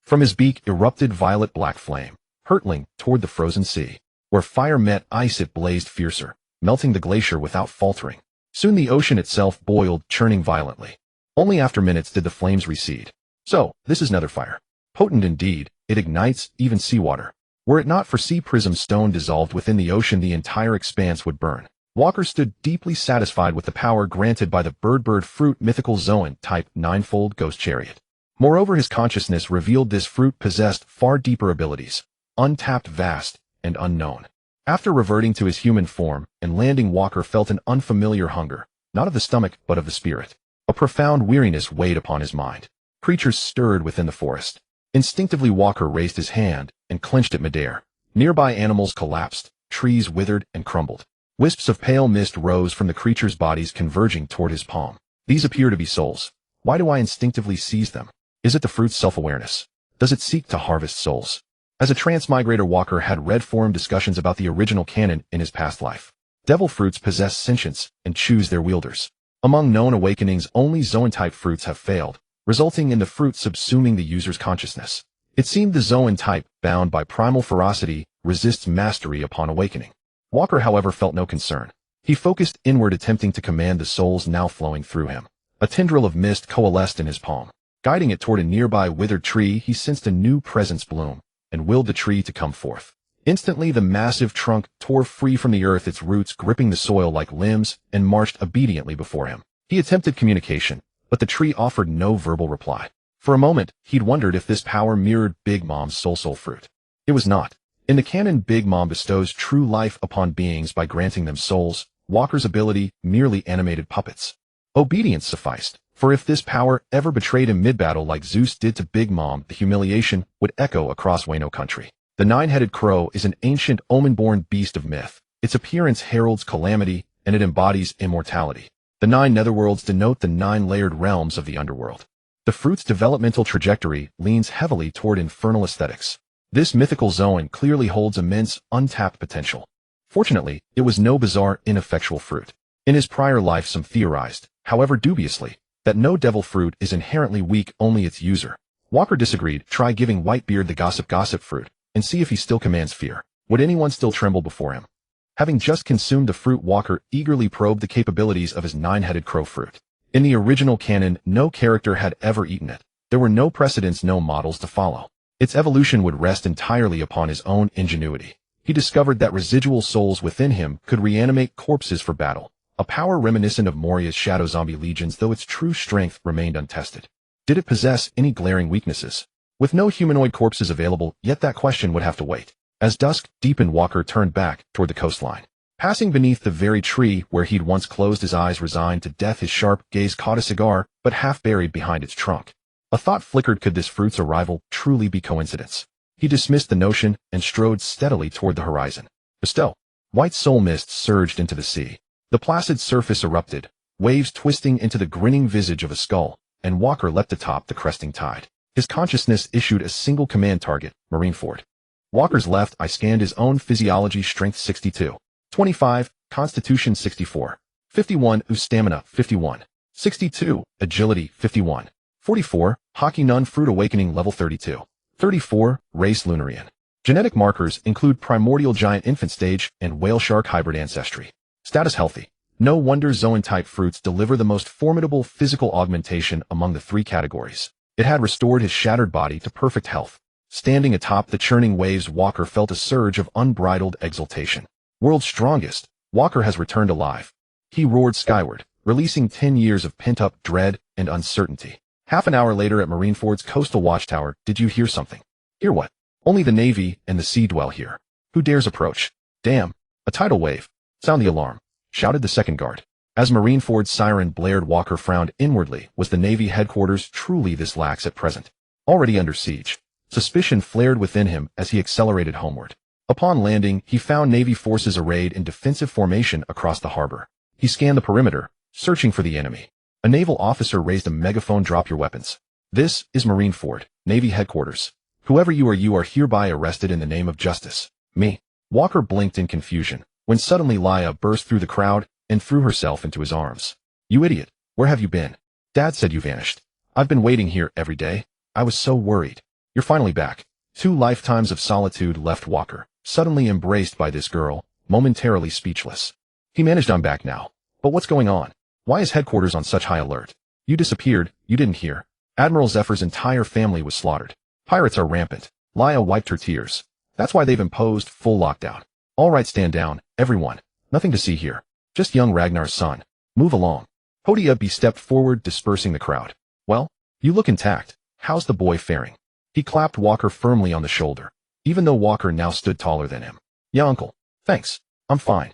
From his beak erupted violet-black flame, hurtling toward the frozen sea. Where fire met ice, it blazed fiercer, melting the glacier without faltering. Soon the ocean itself boiled, churning violently. Only after minutes did the flames recede. So, this is nether fire. Potent indeed, it ignites even seawater. Were it not for sea prism stone dissolved within the ocean, the entire expanse would burn. Walker stood deeply satisfied with the power granted by the bird fruit mythical Zoan type ninefold ghost chariot. Moreover, his consciousness revealed this fruit possessed far deeper abilities, untapped, vast, and unknown. After reverting to his human form and landing, Walker felt an unfamiliar hunger, not of the stomach but of the spirit. A profound weariness weighed upon his mind. Creatures stirred within the forest. Instinctively, Walker raised his hand and clenched it midair. Nearby animals collapsed, trees withered and crumbled. Wisps of pale mist rose from the creatures' bodies, converging toward his palm. These appear to be souls. Why do I instinctively seize them? Is it the fruit's self-awareness? Does it seek to harvest souls? As a transmigrator, Walker had read forum discussions about the original canon in his past life. Devil fruits possess sentience and choose their wielders. Among known awakenings, only Zoan-type fruits have failed, resulting in the fruit subsuming the user's consciousness. It seemed the Zoan type, bound by primal ferocity, resists mastery upon awakening. Walker, however, felt no concern. He focused inward, attempting to command the souls now flowing through him. A tendril of mist coalesced in his palm. Guiding it toward a nearby withered tree, he sensed a new presence bloom, and willed the tree to come forth. Instantly, the massive trunk tore free from the earth, its roots gripping the soil like limbs, and marched obediently before him. He attempted communication, but the tree offered no verbal reply. For a moment, he'd wondered if this power mirrored Big Mom's soul fruit. It was not. In the canon, Big Mom bestows true life upon beings by granting them souls. Walker's ability merely animated puppets. Obedience sufficed, for if this power ever betrayed him mid-battle like Zeus did to Big Mom, the humiliation would echo across Wano country. The nine-headed crow is an ancient omen-born beast of myth. Its appearance heralds calamity, and it embodies immortality. The 9 netherworlds denote the 9 layered realms of the underworld. The fruit's developmental trajectory leans heavily toward infernal aesthetics. This mythical Zoan clearly holds immense, untapped potential. Fortunately, it was no bizarre, ineffectual fruit. In his prior life, some theorized, however dubiously, that no devil fruit is inherently weak, only its user. Walker disagreed. Try giving Whitebeard the gossip fruit, and see if he still commands fear. Would anyone still tremble before him? Having just consumed the fruit, Walker eagerly probed the capabilities of his 9-headed crow fruit. In the original canon, no character had ever eaten it. There were no precedents, no models to follow. Its evolution would rest entirely upon his own ingenuity. He discovered that residual souls within him could reanimate corpses for battle, a power reminiscent of Moria's shadow zombie legions, though its true strength remained untested. Did it possess any glaring weaknesses? With no humanoid corpses available, yet that question would have to wait. As dusk deepened, Walker turned back toward the coastline. Passing beneath the very tree where he'd once closed his eyes, resigned to death, his sharp gaze caught a cigar, but half buried behind its trunk. A thought flickered. Could this fruit's arrival truly be coincidence? He dismissed the notion and strode steadily toward the horizon. Bestow. White soul mist surged into the sea. The placid surface erupted, waves twisting into the grinning visage of a skull, and Walker leapt atop the cresting tide. His consciousness issued a single command: target, Marineford. Walker's left eye scanned his own physiology: strength 62, 25, constitution 64, 51, stamina 51, 62, agility 51, 44, Haki Nun fruit awakening level 32, 34, race Lunarian. Genetic markers include primordial giant infant stage and whale shark hybrid ancestry. Status healthy. No wonder zoan-type fruits deliver the most formidable physical augmentation among the three categories. It had restored his shattered body to perfect health. Standing atop the churning waves, Walker felt a surge of unbridled exultation. World's strongest, Walker has returned alive. He roared skyward, releasing 10 years of pent-up dread and uncertainty. Half an hour later at Marineford's coastal watchtower, did you hear something? Hear what? Only the Navy and the sea dwell here. Who dares approach? Damn, a tidal wave. Sound the alarm, shouted the second guard. As Marineford's siren blared, Walker frowned inwardly. Was the Navy headquarters truly this lax at present? Already under siege. Suspicion flared within him as he accelerated homeward. Upon landing, he found Navy forces arrayed in defensive formation across the harbor. He scanned the perimeter, searching for the enemy. A naval officer raised a megaphone. Drop your weapons. This is Marineford, Navy headquarters. Whoever you are hereby arrested in the name of justice. Me. Walker blinked in confusion, when suddenly Laya burst through the crowd and threw herself into his arms. You idiot, where have you been? Dad said you vanished. I've been waiting here every day. I was so worried. You're finally back. 2 lifetimes of solitude left Walker, suddenly embraced by this girl, momentarily speechless. He managed. I'm back now. But what's going on? Why is headquarters on such high alert? You disappeared, you didn't hear. Admiral Zephyr's entire family was slaughtered. Pirates are rampant. Laya wiped her tears. That's why they've imposed full lockdown. All right, stand down, everyone. Nothing to see here. Just young Ragnar's son. Move along. Hodia stepped forward, dispersing the crowd. Well, you look intact. How's the boy faring? He clapped Walker firmly on the shoulder, even though Walker now stood taller than him. Yeah, uncle. Thanks. I'm fine.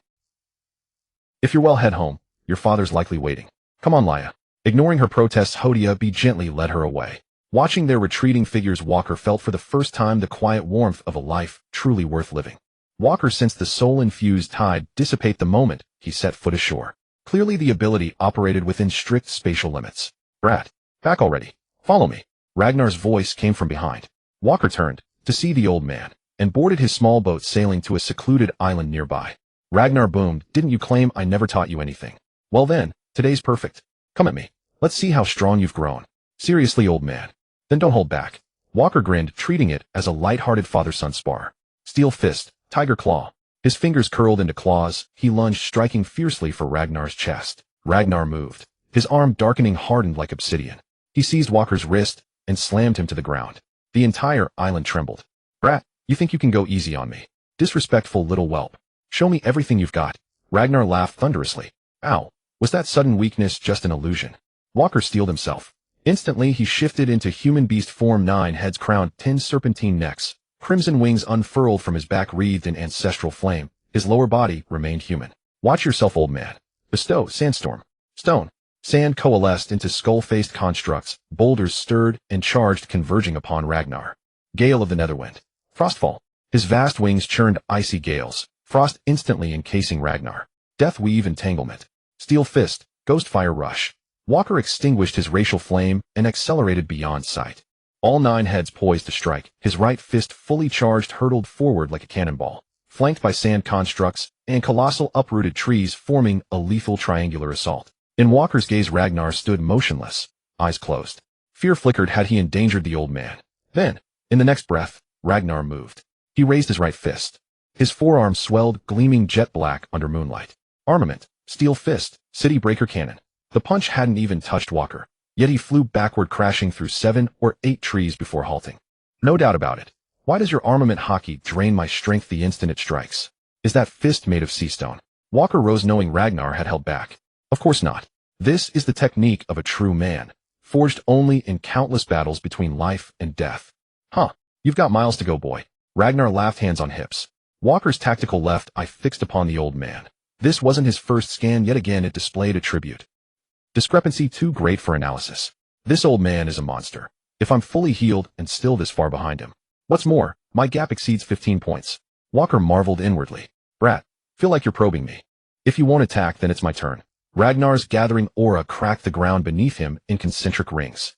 If you're well, head home. Your father's likely waiting. Come on, Laya. Ignoring her protests, Hodia gently led her away. Watching their retreating figures, Walker felt for the first time the quiet warmth of a life truly worth living. Walker sensed the soul-infused tide dissipate the moment he set foot ashore. Clearly the ability operated within strict spatial limits. Brat, back already. Follow me. Ragnar's voice came from behind. Walker turned to see the old man and boarded his small boat sailing to a secluded island nearby. Ragnar boomed, didn't you claim I never taught you anything? Well then, today's perfect. Come at me. Let's see how strong you've grown. Seriously, old man. Then don't hold back. Walker grinned, treating it as a light-hearted father-son spar. Steel fist, tiger claw. His fingers curled into claws, he lunged, striking fiercely for Ragnar's chest. Ragnar moved. His arm, darkening, hardened like obsidian. He seized Walker's wrist and slammed him to the ground. The entire island trembled. Brat, you think you can go easy on me? Disrespectful little whelp. Show me everything you've got. Ragnar laughed thunderously. Ow. Was that sudden weakness just an illusion? Walker steeled himself. Instantly he shifted into human beast form. 9 heads crowned, 10 serpentine necks. Crimson wings unfurled from his back, wreathed in ancestral flame. His lower body remained human. Watch yourself, old man. Bestow, sandstorm. Stone. Sand coalesced into skull-faced constructs. Boulders stirred and charged, converging upon Ragnar. Gale of the Netherwind. Frostfall. His vast wings churned icy gales. Frost instantly encasing Ragnar. Death weave entanglement. Steel fist. Ghostfire rush. Walker extinguished his racial flame and accelerated beyond sight. All 9 heads poised to strike. His right fist, fully charged, hurtled forward like a cannonball, flanked by sand constructs and colossal uprooted trees, forming a lethal triangular assault. In Walker's gaze, Ragnar stood motionless, eyes closed. Fear flickered. Had he endangered the old man? Then, in the next breath, Ragnar moved. He raised his right fist. His forearm swelled, gleaming jet black under moonlight. Armament, steel fist, city breaker cannon. The punch hadn't even touched Walker, yet he flew backward, crashing through 7 or 8 trees before halting. No doubt about it. Why does your armament Haki drain my strength the instant it strikes? Is that fist made of sea stone? Walker rose, knowing Ragnar had held back. Of course not. This is the technique of a true man, forged only in countless battles between life and death. Huh, you've got miles to go, boy. Ragnar laughed, hands on hips. Walker's tactical left eye fixed upon the old man. This wasn't his first scan, yet again it displayed attribute. Discrepancy too great for analysis. This old man is a monster. If I'm fully healed and still this far behind him. What's more, my gap exceeds 15 points. Walker marveled inwardly. Brat, feel like you're probing me. If you won't attack, then it's my turn. Ragnar's gathering aura cracked the ground beneath him in concentric rings.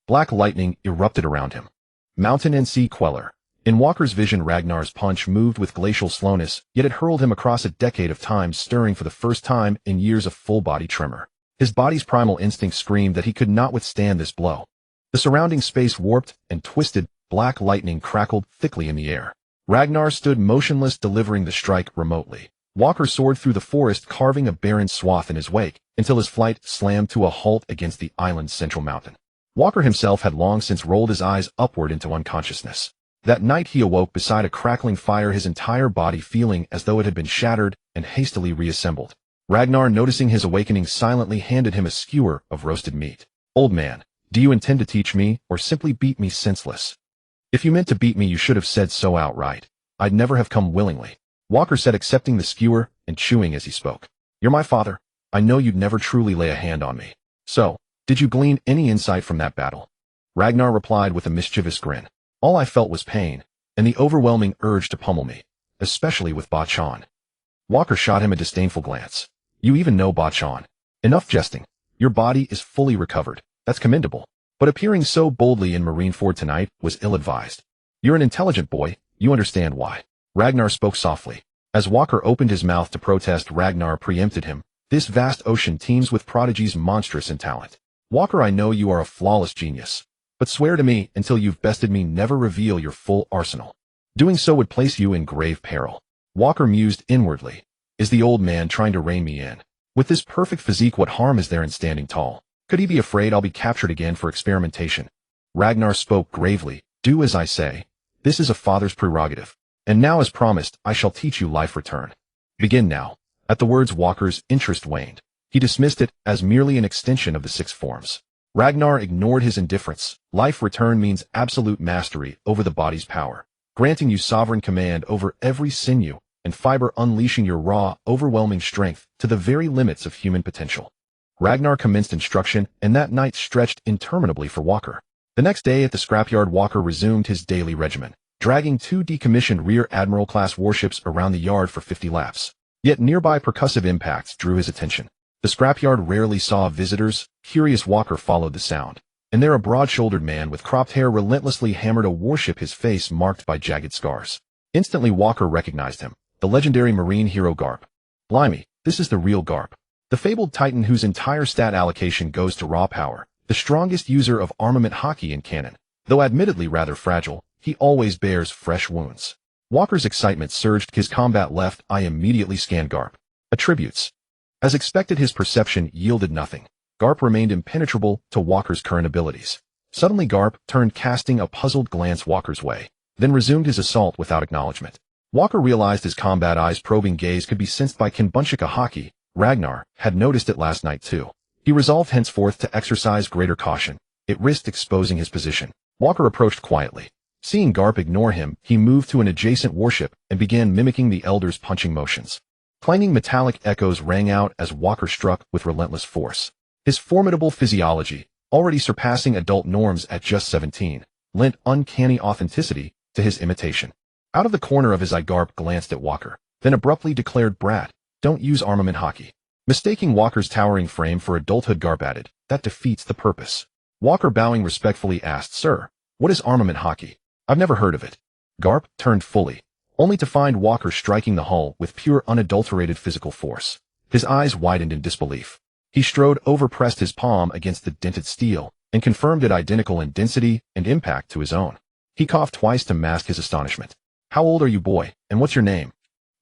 Black lightning erupted around him. Mountain and sea queller. In Walker's vision, Ragnar's punch moved with glacial slowness, yet it hurled him across a decade of time, stirring for the first time in years of full-body tremor. His body's primal instinct screamed that he could not withstand this blow. The surrounding space warped and twisted, black lightning crackled thickly in the air. Ragnar stood motionless, delivering the strike remotely. Walker soared through the forest, carving a barren swath in his wake, until his flight slammed to a halt against the island's central mountain. Walker himself had long since rolled his eyes upward into unconsciousness. That night he awoke beside a crackling fire, his entire body feeling as though it had been shattered and hastily reassembled. Ragnar, noticing his awakening, silently handed him a skewer of roasted meat. "Old man, do you intend to teach me, or simply beat me senseless? If you meant to beat me, you should have said so outright. I'd never have come willingly," Walker said, accepting the skewer and chewing as he spoke. "You're my father. I know you'd never truly lay a hand on me. So, did you glean any insight from that battle?" Ragnar replied with a mischievous grin. "All I felt was pain, and the overwhelming urge to pummel me, especially with Bachan." Walker shot him a disdainful glance. "You even know Bachan. Enough jesting. Your body is fully recovered. That's commendable. But appearing so boldly in Marineford tonight was ill-advised. You're an intelligent boy. You understand why." Ragnar spoke softly. As Walker opened his mouth to protest, Ragnar preempted him. "This vast ocean teems with prodigies monstrous in talent. Walker, I know you are a flawless genius. But swear to me, until you've bested me, never reveal your full arsenal. Doing so would place you in grave peril." Walker mused inwardly. Is the old man trying to rein me in? With this perfect physique, what harm is there in standing tall? Could he be afraid I'll be captured again for experimentation? Ragnar spoke gravely. "Do as I say. This is a father's prerogative. And now, as promised, I shall teach you life return. Begin now." At the words, Walker's interest waned. He dismissed it as merely an extension of the six forms. Ragnar ignored his indifference. "Life return means absolute mastery over the body's power, granting you sovereign command over every sinew and fiber, unleashing your raw, overwhelming strength to the very limits of human potential." Ragnar commenced instruction, and that night stretched interminably for Walker. The next day at the scrapyard, Walker resumed his daily regimen, dragging 2 decommissioned Rear Admiral-class warships around the yard for 50 laps. Yet nearby percussive impacts drew his attention. The scrapyard rarely saw visitors. Curious, Walker followed the sound, and there a broad-shouldered man with cropped hair relentlessly hammered a warship, his face marked by jagged scars. Instantly, Walker recognized him, the legendary marine hero Garp. Blimey, this is the real Garp. The fabled titan whose entire stat allocation goes to raw power, the strongest user of armament Haki in canon. Though admittedly rather fragile, he always bears fresh wounds. Walker's excitement surged. His combat left. I immediately scanned Garp. Attributes. As expected, his perception yielded nothing. Garp remained impenetrable to Walker's current abilities. Suddenly Garp turned, casting a puzzled glance Walker's way, then resumed his assault without acknowledgement. Walker realized his combat eye's probing gaze could be sensed by Bureaucratic Haki. Ragnar had noticed it last night too. He resolved henceforth to exercise greater caution. It risked exposing his position. Walker approached quietly. Seeing Garp ignore him, he moved to an adjacent warship and began mimicking the Elder's punching motions. Clanging metallic echoes rang out as Walker struck with relentless force. His formidable physiology, already surpassing adult norms at just 17, lent uncanny authenticity to his imitation. Out of the corner of his eye, Garp glanced at Walker, then abruptly declared, "Brat, don't use armament Haki." Mistaking Walker's towering frame for adulthood, Garp added, "That defeats the purpose." Walker, bowing respectfully, asked, "Sir, what is armament Haki? I've never heard of it." Garp turned fully, only to find Walker striking the hull with pure, unadulterated physical force. His eyes widened in disbelief. He strode over, pressed his palm against the dented steel, and confirmed it identical in density and impact to his own. He coughed twice to mask his astonishment. "How old are you, boy, and what's your name?"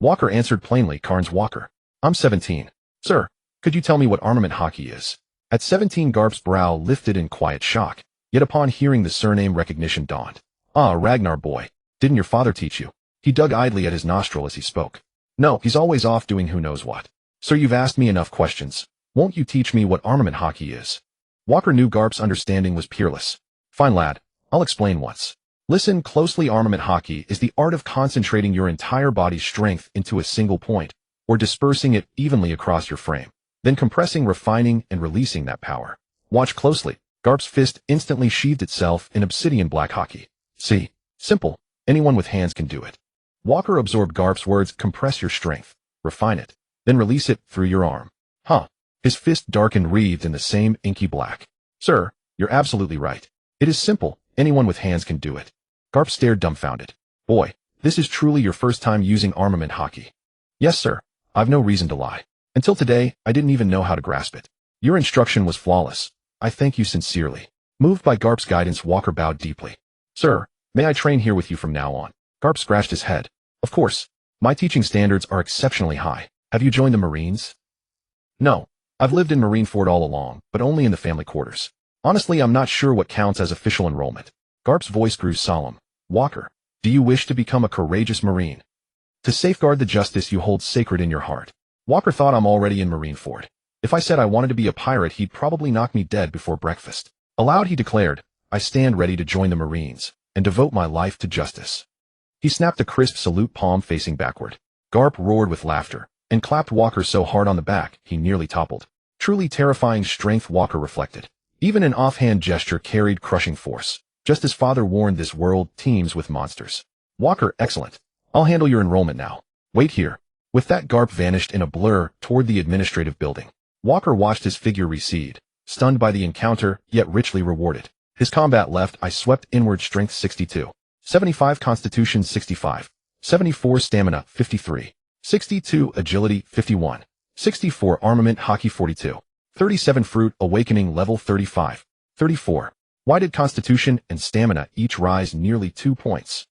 Walker answered plainly, "Carnes Walker. I'm 17. Sir, could you tell me what armament Haki is?" At 17, Garp's brow lifted in quiet shock, yet upon hearing the surname, recognition dawned. "Ah, Ragnar, boy. Didn't your father teach you?" He dug idly at his nostril as he spoke. "No, he's always off doing who knows what. Sir, you've asked me enough questions. Won't you teach me what armament Haki is?" Walker knew Garp's understanding was peerless. "Fine, lad. I'll explain once. Listen closely. Armament Haki is the art of concentrating your entire body's strength into a single point, or dispersing it evenly across your frame, then compressing, refining, and releasing that power. Watch closely." Garp's fist instantly sheathed itself in obsidian black Haki. "See? Simple. Anyone with hands can do it." Walker absorbed Garp's words. "Compress your strength, refine it, then release it through your arm." Huh. His fist darkened, wreathed in the same inky black. "Sir, you're absolutely right. It is simple. Anyone with hands can do it." Garp stared dumbfounded. "Boy, this is truly your first time using armament Haki." "Yes, sir. I've no reason to lie. Until today, I didn't even know how to grasp it. Your instruction was flawless. I thank you sincerely." Moved by Garp's guidance, Walker bowed deeply. "Sir, may I train here with you from now on?" Garp scratched his head. Of course. My teaching standards are exceptionally high. Have you joined the Marines? No. I've lived in Marineford all along, but only in the family quarters. Honestly, I'm not sure what counts as official enrollment. Garp's voice grew solemn. Walker, do you wish to become a courageous Marine? To safeguard the justice you hold sacred in your heart. Walker thought I'm already in Marineford. If I said I wanted to be a pirate, he'd probably knock me dead before breakfast. Aloud he declared, I stand ready to join the Marines and devote my life to justice. He snapped a crisp salute, palm facing backward. Garp roared with laughter and clapped Walker so hard on the back he nearly toppled. Truly terrifying strength, Walker reflected. Even an offhand gesture carried crushing force. Just as father warned, this world teems with monsters. Walker, excellent. I'll handle your enrollment now. Wait here. With that, Garp vanished in a blur toward the administrative building. Walker watched his figure recede, stunned by the encounter, yet richly rewarded. His combat left eye swept inward. Strength 62. 75 Constitution 65. 74 Stamina 53. 62 Agility 51. 64 Armament Haki 42. 37 Fruit Awakening level 35. 34. Why did Constitution and Stamina each rise nearly 2 points?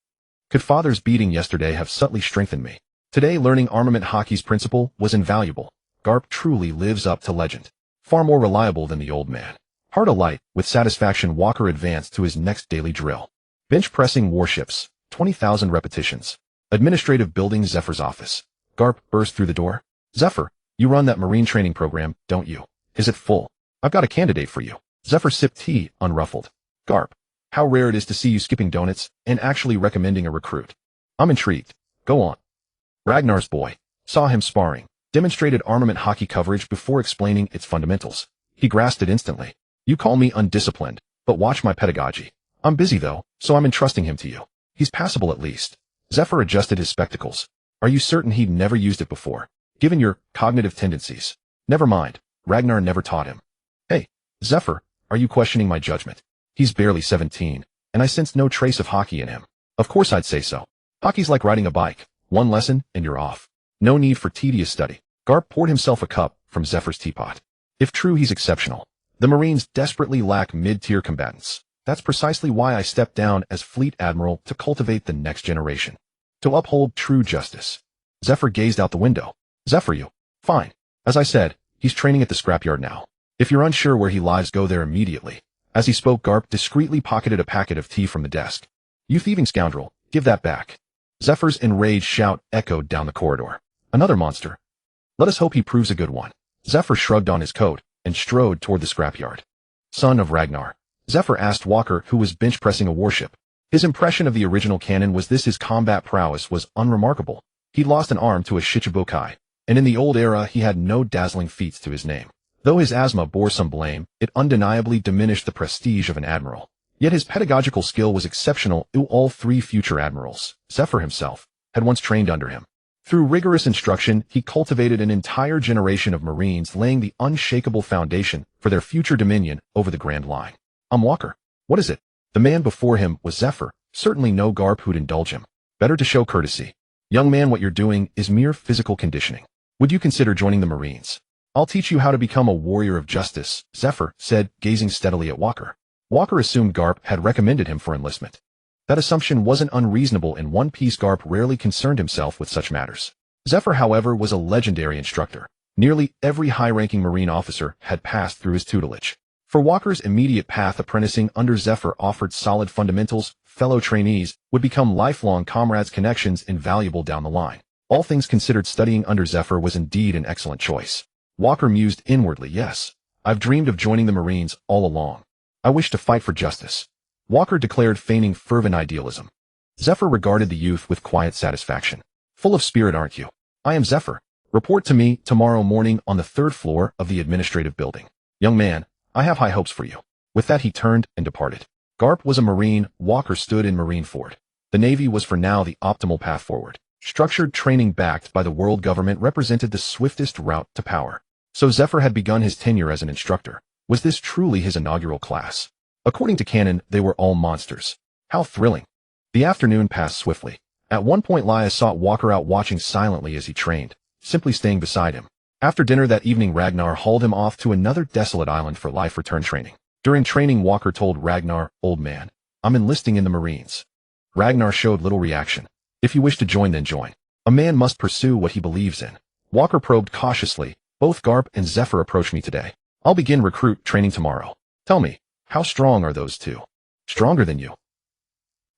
Could father's beating yesterday have subtly strengthened me? Today, learning Armament Haki's principle was invaluable. Garp truly lives up to legend. Far more reliable than the old man. Heart alight, with satisfaction, Walker advanced to his next daily drill. Bench pressing warships, 20,000 repetitions. Administrative building, Zephyr's office. Garp burst through the door. Zephyr, you run that Marine training program, don't you? Is it full? I've got a candidate for you. Zephyr sipped tea, unruffled. Garp, how rare it is to see you skipping donuts and actually recommending a recruit. I'm intrigued. Go on. Ragnar's boy. Saw him sparring. Demonstrated Armament Haki coverage before explaining its fundamentals. He grasped it instantly. You call me undisciplined, but watch my pedagogy. I'm busy though, so I'm entrusting him to you. He's passable at least. Zephyr adjusted his spectacles. Are you certain he'd never used it before? Given your cognitive tendencies. Never mind. Ragnar never taught him. Hey, Zephyr, are you questioning my judgment? He's barely 17, and I sense no trace of Haki in him. Of course I'd say so. Haki's like riding a bike. One lesson, and you're off. No need for tedious study. Garp poured himself a cup from Zephyr's teapot. If true, he's exceptional. The Marines desperately lack mid-tier combatants. That's precisely why I stepped down as Fleet Admiral to cultivate the next generation. To uphold true justice. Zephyr gazed out the window. Zephyr, you. Fine. As I said, he's training at the scrapyard now. If you're unsure where he lies, go there immediately. As he spoke, Garp discreetly pocketed a packet of tea from the desk. You thieving scoundrel, give that back. Zephyr's enraged shout echoed down the corridor. Another monster. Let us hope he proves a good one. Zephyr shrugged on his coat and strode toward the scrapyard. Son of Ragnar. Zephyr asked Walker, who was bench pressing a warship. His impression of the original canon was this: his combat prowess was unremarkable. He'd lost an arm to a Shichibukai, and in the old era he had no dazzling feats to his name. Though his asthma bore some blame, it undeniably diminished the prestige of an admiral. Yet his pedagogical skill was exceptional. All 3 future admirals, Zephyr himself, had once trained under him. Through rigorous instruction, he cultivated an entire generation of Marines, laying the unshakable foundation for their future dominion over the Grand Line. Walker. What is it? The man before him was Zephyr, certainly no Garp who'd indulge him. Better to show courtesy. Young man, what you're doing is mere physical conditioning. Would you consider joining the Marines? I'll teach you how to become a warrior of justice, Zephyr said, gazing steadily at Walker. Walker assumed Garp had recommended him for enlistment. That assumption wasn't unreasonable. In One Piece, Garp rarely concerned himself with such matters. Zephyr, however, was a legendary instructor. Nearly every high-ranking Marine officer had passed through his tutelage. For Walker's immediate path, apprenticing under Zephyr offered solid fundamentals. Fellow trainees would become lifelong comrades, connections invaluable down the line. All things considered, studying under Zephyr was indeed an excellent choice. Walker mused inwardly. Yes, I've dreamed of joining the Marines all along. I wish to fight for justice. Walker declared, feigning fervent idealism. Zephyr regarded the youth with quiet satisfaction. Full of spirit, aren't you? I am Zephyr. Report to me tomorrow morning on the 3rd floor of the administrative building. Young man, I have high hopes for you. With that, he turned and departed. Garp was a Marine. Walker stood in Marineford. The Navy was for now the optimal path forward. Structured training backed by the world government represented the swiftest route to power. So Zephyr had begun his tenure as an instructor. Was this truly his inaugural class? According to canon, they were all monsters. How thrilling. The afternoon passed swiftly. At one point, Laya sought Walker out, watching silently as he trained, simply staying beside him. After dinner that evening, Ragnar hauled him off to another desolate island for life return training. During training, Walker told Ragnar, "Old man, I'm enlisting in the Marines." Ragnar showed little reaction. If you wish to join, then join. A man must pursue what he believes in. Walker probed cautiously. Both Garp and Zephyr approached me today. I'll begin recruit training tomorrow. Tell me, how strong are those two? Stronger than you.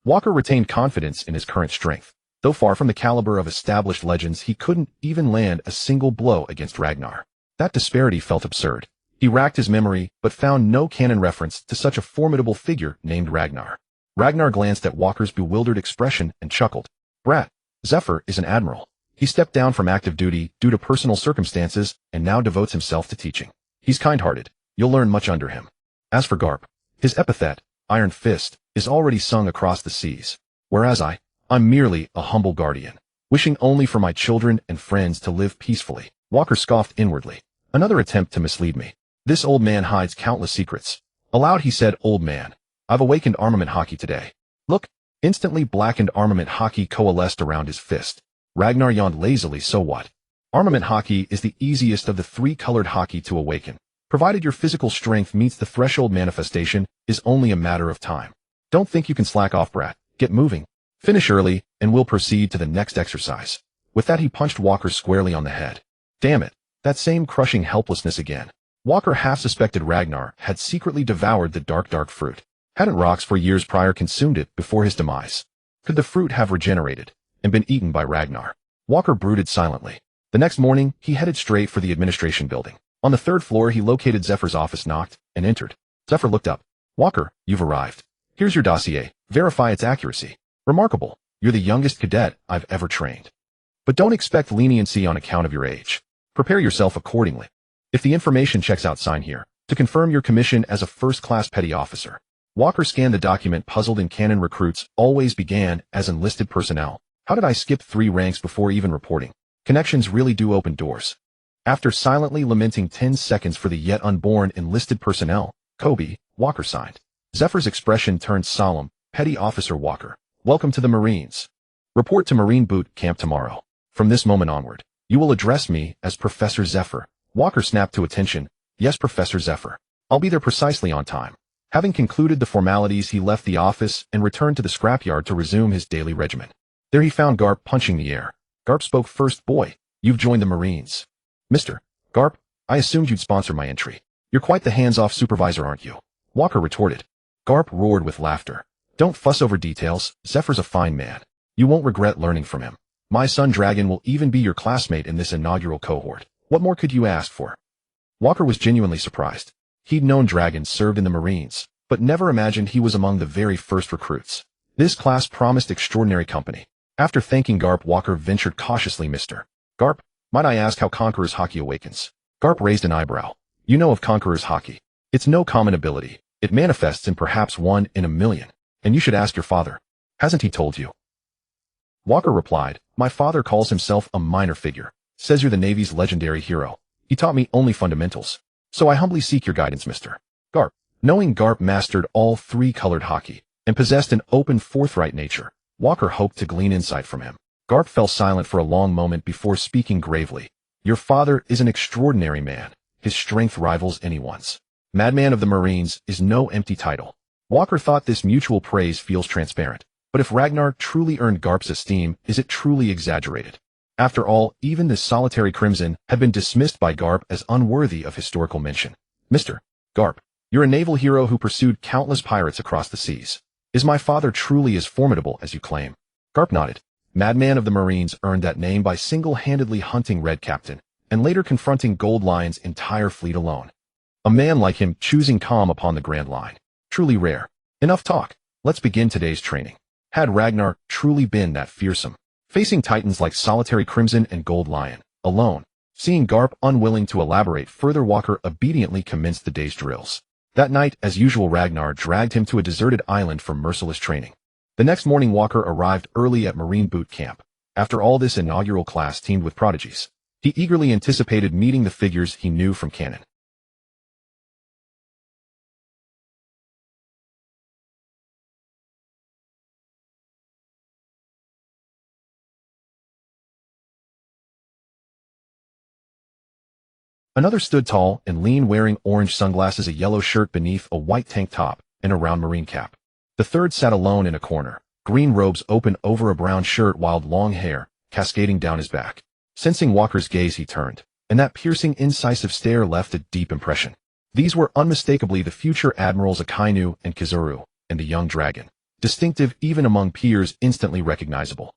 Walker retained confidence in his current strength. Though far from the caliber of established legends, he couldn't even land a single blow against Ragnar. That disparity felt absurd. He racked his memory, but found no canon reference to such a formidable figure named Ragnar. Ragnar glanced at Walker's bewildered expression and chuckled. Brat, Zephyr is an admiral. He stepped down from active duty due to personal circumstances and now devotes himself to teaching. He's kind-hearted. You'll learn much under him. As for Garp, his epithet, Iron Fist, is already sung across the seas, whereas I'm merely a humble guardian, wishing only for my children and friends to live peacefully. Walker scoffed inwardly. Another attempt to mislead me. This old man hides countless secrets. Aloud he said, Old man, I've awakened armament Haki today. Look. Instantly blackened armament Haki coalesced around his fist. Ragnar yawned lazily. So what? Armament Haki is the easiest of the three-colored Haki to awaken. Provided your physical strength meets the threshold, manifestation is only a matter of time. Don't think you can slack off, brat. Get moving. Finish early, and we'll proceed to the next exercise. With that he punched Walker squarely on the head. Damn it. That same crushing helplessness again. Walker half suspected Ragnar had secretly devoured the dark fruit. Hadn't rocks for years prior consumed it before his demise? Could the fruit have regenerated and been eaten by Ragnar? Walker brooded silently. The next morning, he headed straight for the administration building. On the third floor, he located Zephyr's office, knocked, and entered. Zephyr looked up. Walker, you've arrived. Here's your dossier. Verify its accuracy. Remarkable. You're the youngest cadet I've ever trained. But don't expect leniency on account of your age. Prepare yourself accordingly. If the information checks out, sign here to confirm your commission as a first-class petty officer. Walker scanned the document, puzzled. In canon, recruits always began as enlisted personnel. How did I skip 3 ranks before even reporting? Connections really do open doors. After silently lamenting 10 seconds for the yet unborn enlisted personnel, Kobe, Walker signed. Zephyr's expression turned solemn. Petty Officer Walker, welcome to the Marines. Report to Marine Boot Camp tomorrow. From this moment onward, you will address me as Professor Zephyr. Walker snapped to attention. Yes, Professor Zephyr. I'll be there precisely on time. Having concluded the formalities, he left the office and returned to the scrapyard to resume his daily regimen. There he found Garp punching the air. Garp spoke first. Boy, you've joined the Marines. Mr. Garp, I assumed you'd sponsor my entry. You're quite the hands-off supervisor, aren't you? Walker retorted. Garp roared with laughter. Don't fuss over details. Zephyr's a fine man. You won't regret learning from him. My son Dragon will even be your classmate in this inaugural cohort. What more could you ask for? Walker was genuinely surprised. He'd known Dragon served in the Marines, but never imagined he was among the very first recruits. This class promised extraordinary company. After thanking Garp, Walker ventured cautiously, Mr. Garp, might I ask how Conqueror's Haki awakens? Garp raised an eyebrow. You know of Conqueror's Haki. It's no common ability. It manifests in perhaps 1 in a million. And you should ask your father. Hasn't he told you? Walker replied, my father calls himself a minor figure. Says you're the Navy's legendary hero. He taught me only fundamentals. So I humbly seek your guidance, Mr. Garp. Knowing Garp mastered all 3-colored Haki and possessed an open, forthright nature, Walker hoped to glean insight from him. Garp fell silent for a long moment before speaking gravely. Your father is an extraordinary man. His strength rivals anyone's. Madman of the Marines is no empty title. Walker thought this mutual praise feels transparent. But if Ragnar truly earned Garp's esteem, is it truly exaggerated? After all, even this solitary crimson had been dismissed by Garp as unworthy of historical mention. Mr. Garp, you're a naval hero who pursued countless pirates across the seas. Is my father truly as formidable as you claim? Garp nodded. Madman of the Marines earned that name by single-handedly hunting Red Captain, and later confronting Gold Lion's entire fleet alone. A man like him choosing calm upon the Grand Line. Truly rare. Enough talk. Let's begin today's training. Had Ragnar truly been that fearsome, facing titans like Solitary Crimson and Gold Lion, alone? Seeing Garp unwilling to elaborate further, Walker obediently commenced the day's drills. That night, as usual, Ragnar dragged him to a deserted island for merciless training. The next morning, Walker arrived early at Marine Boot Camp. After all, this inaugural class teemed with prodigies. He eagerly anticipated meeting the figures he knew from canon. Another stood tall and lean, wearing orange sunglasses, a yellow shirt beneath a white tank top, and a round marine cap. The third sat alone in a corner, green robes open over a brown shirt while long hair, cascading down his back. Sensing Walker's gaze he turned, and that piercing, incisive stare left a deep impression. These were unmistakably the future Admirals Akainu and Kizaru, and the young dragon. Distinctive even among peers, instantly recognizable.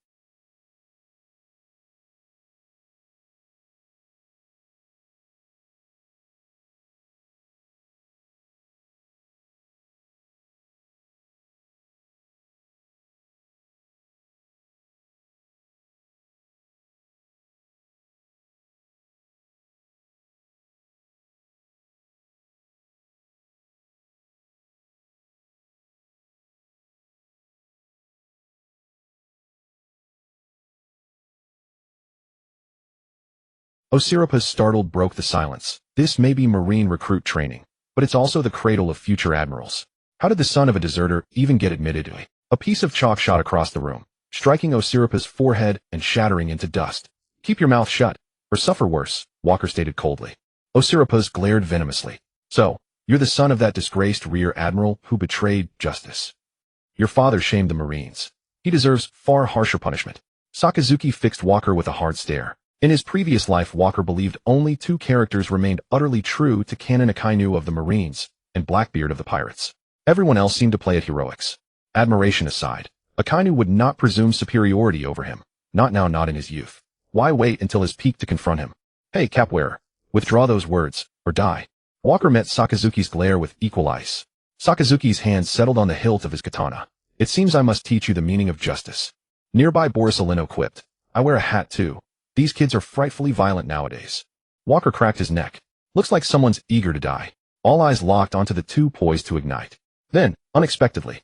Osiripa's startled broke the silence. This may be Marine recruit training, but it's also the cradle of future admirals. How did the son of a deserter even get admitted to it? A piece of chalk shot across the room, striking Osiripa's forehead and shattering into dust. Keep your mouth shut, or suffer worse, Walker stated coldly. Osiripa's glared venomously. So, you're the son of that disgraced rear admiral who betrayed justice. Your father shamed the Marines. He deserves far harsher punishment. Sakazuki fixed Walker with a hard stare. In his previous life, Walker believed only two characters remained utterly true to canon: Akainu of the Marines and Blackbeard of the Pirates. Everyone else seemed to play at heroics. Admiration aside, Akainu would not presume superiority over him. Not now, not in his youth. Why wait until his peak to confront him? Hey, capwearer, withdraw those words, or die. Walker met Sakazuki's glare with equal ice. Sakazuki's hands settled on the hilt of his katana. It seems I must teach you the meaning of justice. Nearby Boris Alino quipped. I wear a hat too. These kids are frightfully violent nowadays. Walker cracked his neck. Looks like someone's eager to die. All eyes locked onto the two poised to ignite. Then, unexpectedly,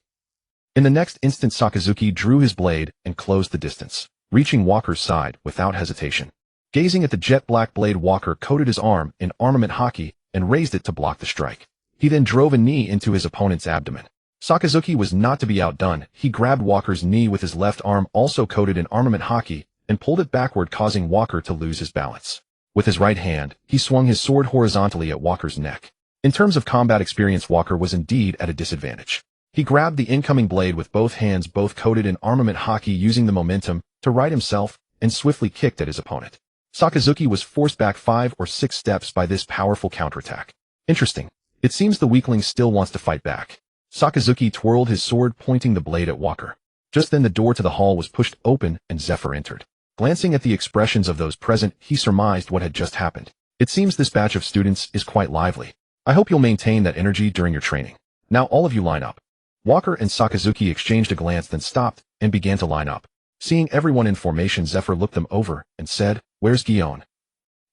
in the next instant, Sakazuki drew his blade and closed the distance, reaching Walker's side without hesitation. Gazing at the jet-black blade, Walker coated his arm in armament haki and raised it to block the strike. He then drove a knee into his opponent's abdomen. Sakazuki was not to be outdone. He grabbed Walker's knee with his left arm, also coated in armament haki, and pulled it backward, causing Walker to lose his balance. With his right hand, he swung his sword horizontally at Walker's neck. In terms of combat experience, Walker was indeed at a disadvantage. He grabbed the incoming blade with both hands, both coated in armament haki, using the momentum to right himself, and swiftly kicked at his opponent. Sakazuki was forced back 5 or 6 steps by this powerful counterattack. Interesting. It seems the weakling still wants to fight back. Sakazuki twirled his sword, pointing the blade at Walker. Just then the door to the hall was pushed open and Zephyr entered. Glancing at the expressions of those present, he surmised what had just happened. It seems this batch of students is quite lively. I hope you'll maintain that energy during your training. Now all of you line up. Walker and Sakazuki exchanged a glance, then stopped and began to line up. Seeing everyone in formation, Zephyr looked them over and said, Where's Guillaume?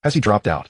Has he dropped out?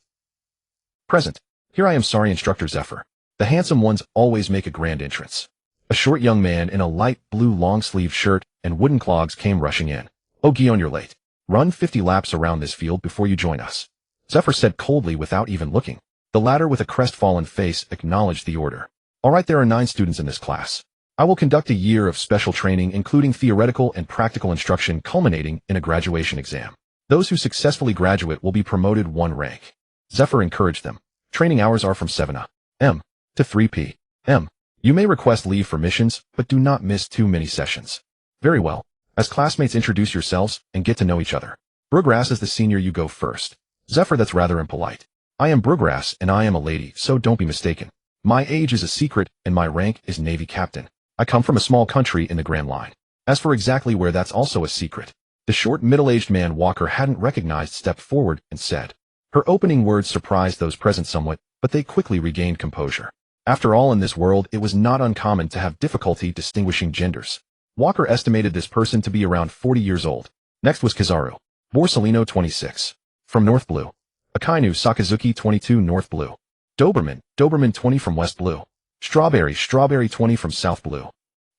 Present. Here I am. Sorry, Instructor Zephyr. The handsome ones always make a grand entrance. A short young man in a light blue long-sleeved shirt and wooden clogs came rushing in. Oh, Guillaume, you're late. Run 50 laps around this field before you join us. Zephyr said coldly without even looking. The latter, with a crestfallen face, acknowledged the order. All right, there are 9 students in this class. I will conduct a year of special training, including theoretical and practical instruction, culminating in a graduation exam. Those who successfully graduate will be promoted 1 rank. Zephyr encouraged them. Training hours are from 7 a.m. to 3 p.m. You may request leave for missions, but do not miss too many sessions. Very well. As classmates, introduce yourselves and get to know each other. Brugras is the senior, you go first. Zephyr, that's rather impolite. I am Brugras and I am a lady, so don't be mistaken. My age is a secret and my rank is Navy Captain. I come from a small country in the Grand Line. As for exactly where, that's also a secret. The short, middle-aged man Walker hadn't recognized stepped forward and said. Her opening words surprised those present somewhat, but they quickly regained composure. After all, in this world, it was not uncommon to have difficulty distinguishing genders. Walker estimated this person to be around 40 years old. Next was Kizaru. Borsalino, 26. From North Blue. Akainu Sakazuki, 22, North Blue. Doberman, 20, from West Blue. Strawberry, 20, from South Blue.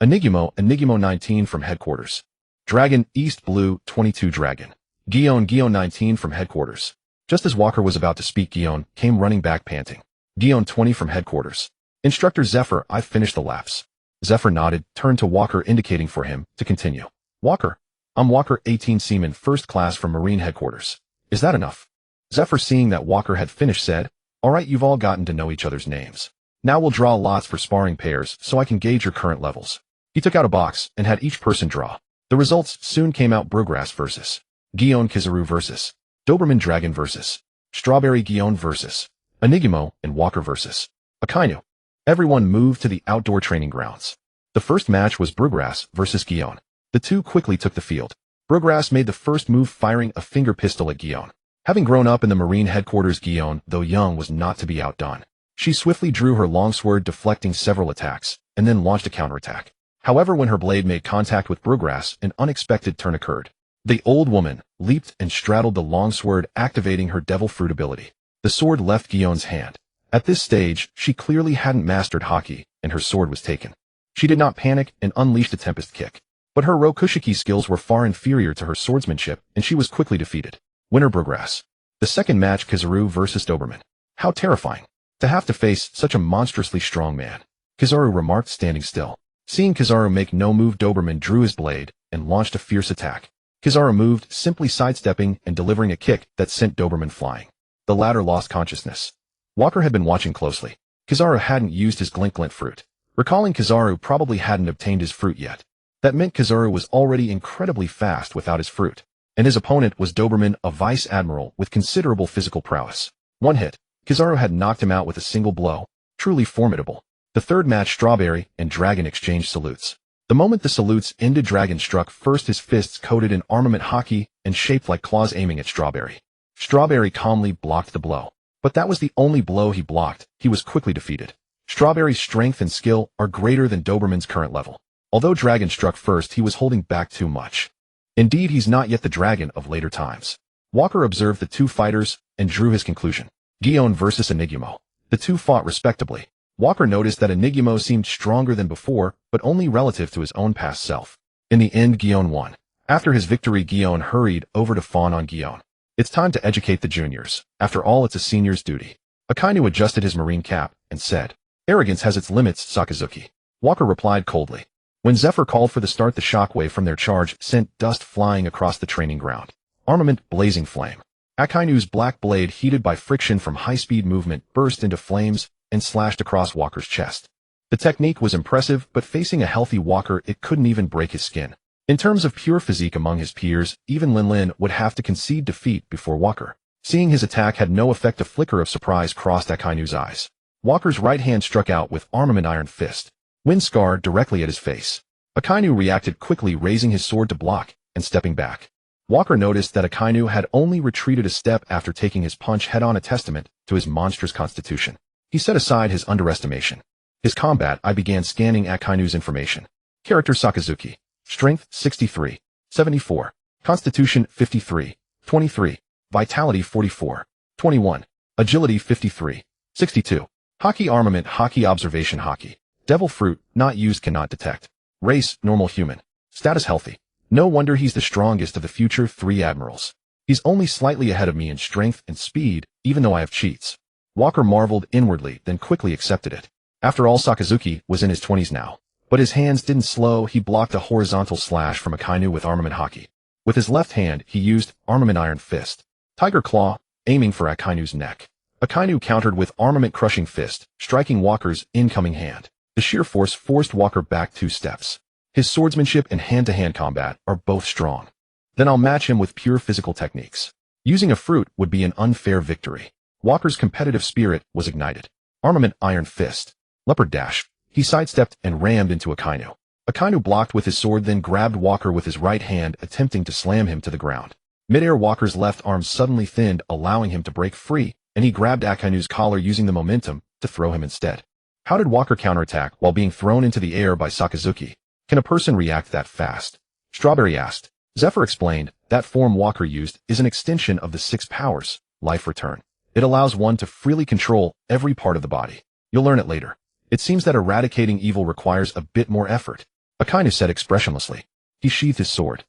Enigmo, 19, from Headquarters. Dragon, East Blue, 22, Dragon. Guillaume, 19, from Headquarters. Just as Walker was about to speak, Guillaume came running back panting. Guillaume, 20, from Headquarters. Instructor Zephyr, I've finished the laps. Zephyr nodded, turned to Walker, indicating for him to continue. Walker. I'm Walker, 18, Seaman, First Class, from Marine Headquarters. Is that enough? Zephyr, seeing that Walker had finished, said, All right, you've all gotten to know each other's names. Now we'll draw lots for sparring pairs so I can gauge your current levels. He took out a box and had each person draw. The results soon came out: Bureaucratic versus Gion, Kizaru versus Doberman Dragon versus Strawberry Gion versus Enigmo, and Walker versus Akainu. Everyone moved to the outdoor training grounds. The first match was Bureaucratic versus Gion. The two quickly took the field. Bureaucratic made the first move, firing a finger pistol at Gion. Having grown up in the Marine headquarters, Gion, though young, was not to be outdone. She swiftly drew her longsword, deflecting several attacks, and then launched a counterattack. However, when her blade made contact with Bureaucratic, an unexpected turn occurred. The old woman leaped and straddled the longsword, activating her Devil Fruit ability. The sword left Gion's hand. At this stage, she clearly hadn't mastered Haki, and her sword was taken. She did not panic and unleashed a Tempest Kick. But her Rokushiki skills were far inferior to her swordsmanship, and she was quickly defeated. Winner: Bureaucratic. The second match, Kizaru versus Doberman. How terrifying to have to face such a monstrously strong man, Kizaru remarked, standing still. Seeing Kizaru make no move, Doberman drew his blade and launched a fierce attack. Kizaru moved, simply sidestepping and delivering a kick that sent Doberman flying. The latter lost consciousness. Walker had been watching closely. Kizaru hadn't used his glint fruit. Recalling Kizaru probably hadn't obtained his fruit yet. That meant Kizaru was already incredibly fast without his fruit. And his opponent was Doberman, a vice admiral with considerable physical prowess. One hit, Kizaru had knocked him out with a single blow. Truly formidable. The third match, Strawberry and Dragon exchanged salutes. The moment the salutes ended, Dragon struck first, his fists coated in armament Haki and shaped like claws, aiming at Strawberry. Strawberry calmly blocked the blow. But that was the only blow he blocked. He was quickly defeated. Strawberry's strength and skill are greater than Doberman's current level. Although Dragon struck first, he was holding back too much. Indeed, he's not yet the Dragon of later times. Walker observed the two fighters and drew his conclusion. Gion versus Enigmo. The two fought respectably. Walker noticed that Enigmo seemed stronger than before, but only relative to his own past self. In the end, Gion won. After his victory, Gion hurried over to fawn on Gion. It's time to educate the juniors. After all, it's a senior's duty. Akainu adjusted his marine cap and said, "Arrogance has its limits, Sakazuki." Walker replied coldly. When Zephyr called for the start, the shockwave from their charge sent dust flying across the training ground. Armament blazing flame. Akainu's black blade, heated by friction from high-speed movement, burst into flames and slashed across Walker's chest. The technique was impressive, but facing a healthy Walker, it couldn't even break his skin. In terms of pure physique among his peers, even Lin Lin would have to concede defeat before Walker. Seeing his attack had no effect, a flicker of surprise crossed Akainu's eyes. Walker's right hand struck out with armament Iron Fist. Wind scar directly at his face. Akainu reacted quickly, raising his sword to block and stepping back. Walker noticed that Akainu had only retreated a step after taking his punch head-on, a testament to his monstrous constitution. He set aside his underestimation. His combat eye began scanning Akainu's information. Character: Sakazuki. Strength: 63, 74. Constitution: 53, 23. Vitality: 44, 21. Agility: 53, 62. Haki armament Haki observation Haki. Devil fruit, not used, cannot detect. Race: normal human. Status: healthy. No wonder he's the strongest of the future 3 admirals. He's only slightly ahead of me in strength and speed, even though I have cheats. Walker marveled inwardly, then quickly accepted it. After all, Sakazuki was in his 20s now. But his hands didn't slow. He blocked a horizontal slash from Akainu with armament Haki. With his left hand, he used armament Iron Fist. Tiger Claw, aiming for Akainu's neck. Akainu countered with armament Crushing Fist, striking Walker's incoming hand. The sheer force forced Walker back 2 steps. His swordsmanship and hand-to-hand combat are both strong. Then I'll match him with pure physical techniques. Using a fruit would be an unfair victory. Walker's competitive spirit was ignited. Armament Iron Fist. Leopard Dash. He sidestepped and rammed into Akainu. Akainu blocked with his sword, then grabbed Walker with his right hand, attempting to slam him to the ground. Mid-air, Walker's left arm suddenly thinned, allowing him to break free, and he grabbed Akainu's collar, using the momentum to throw him instead. How did Walker counterattack while being thrown into the air by Sakazuki? Can a person react that fast? Strawberry asked. Zephyr explained, that form Walker used is an extension of the 6 powers, Life Return. It allows one to freely control every part of the body. You'll learn it later. It seems that eradicating evil requires a bit more effort. Akainu said expressionlessly. He sheathed his sword.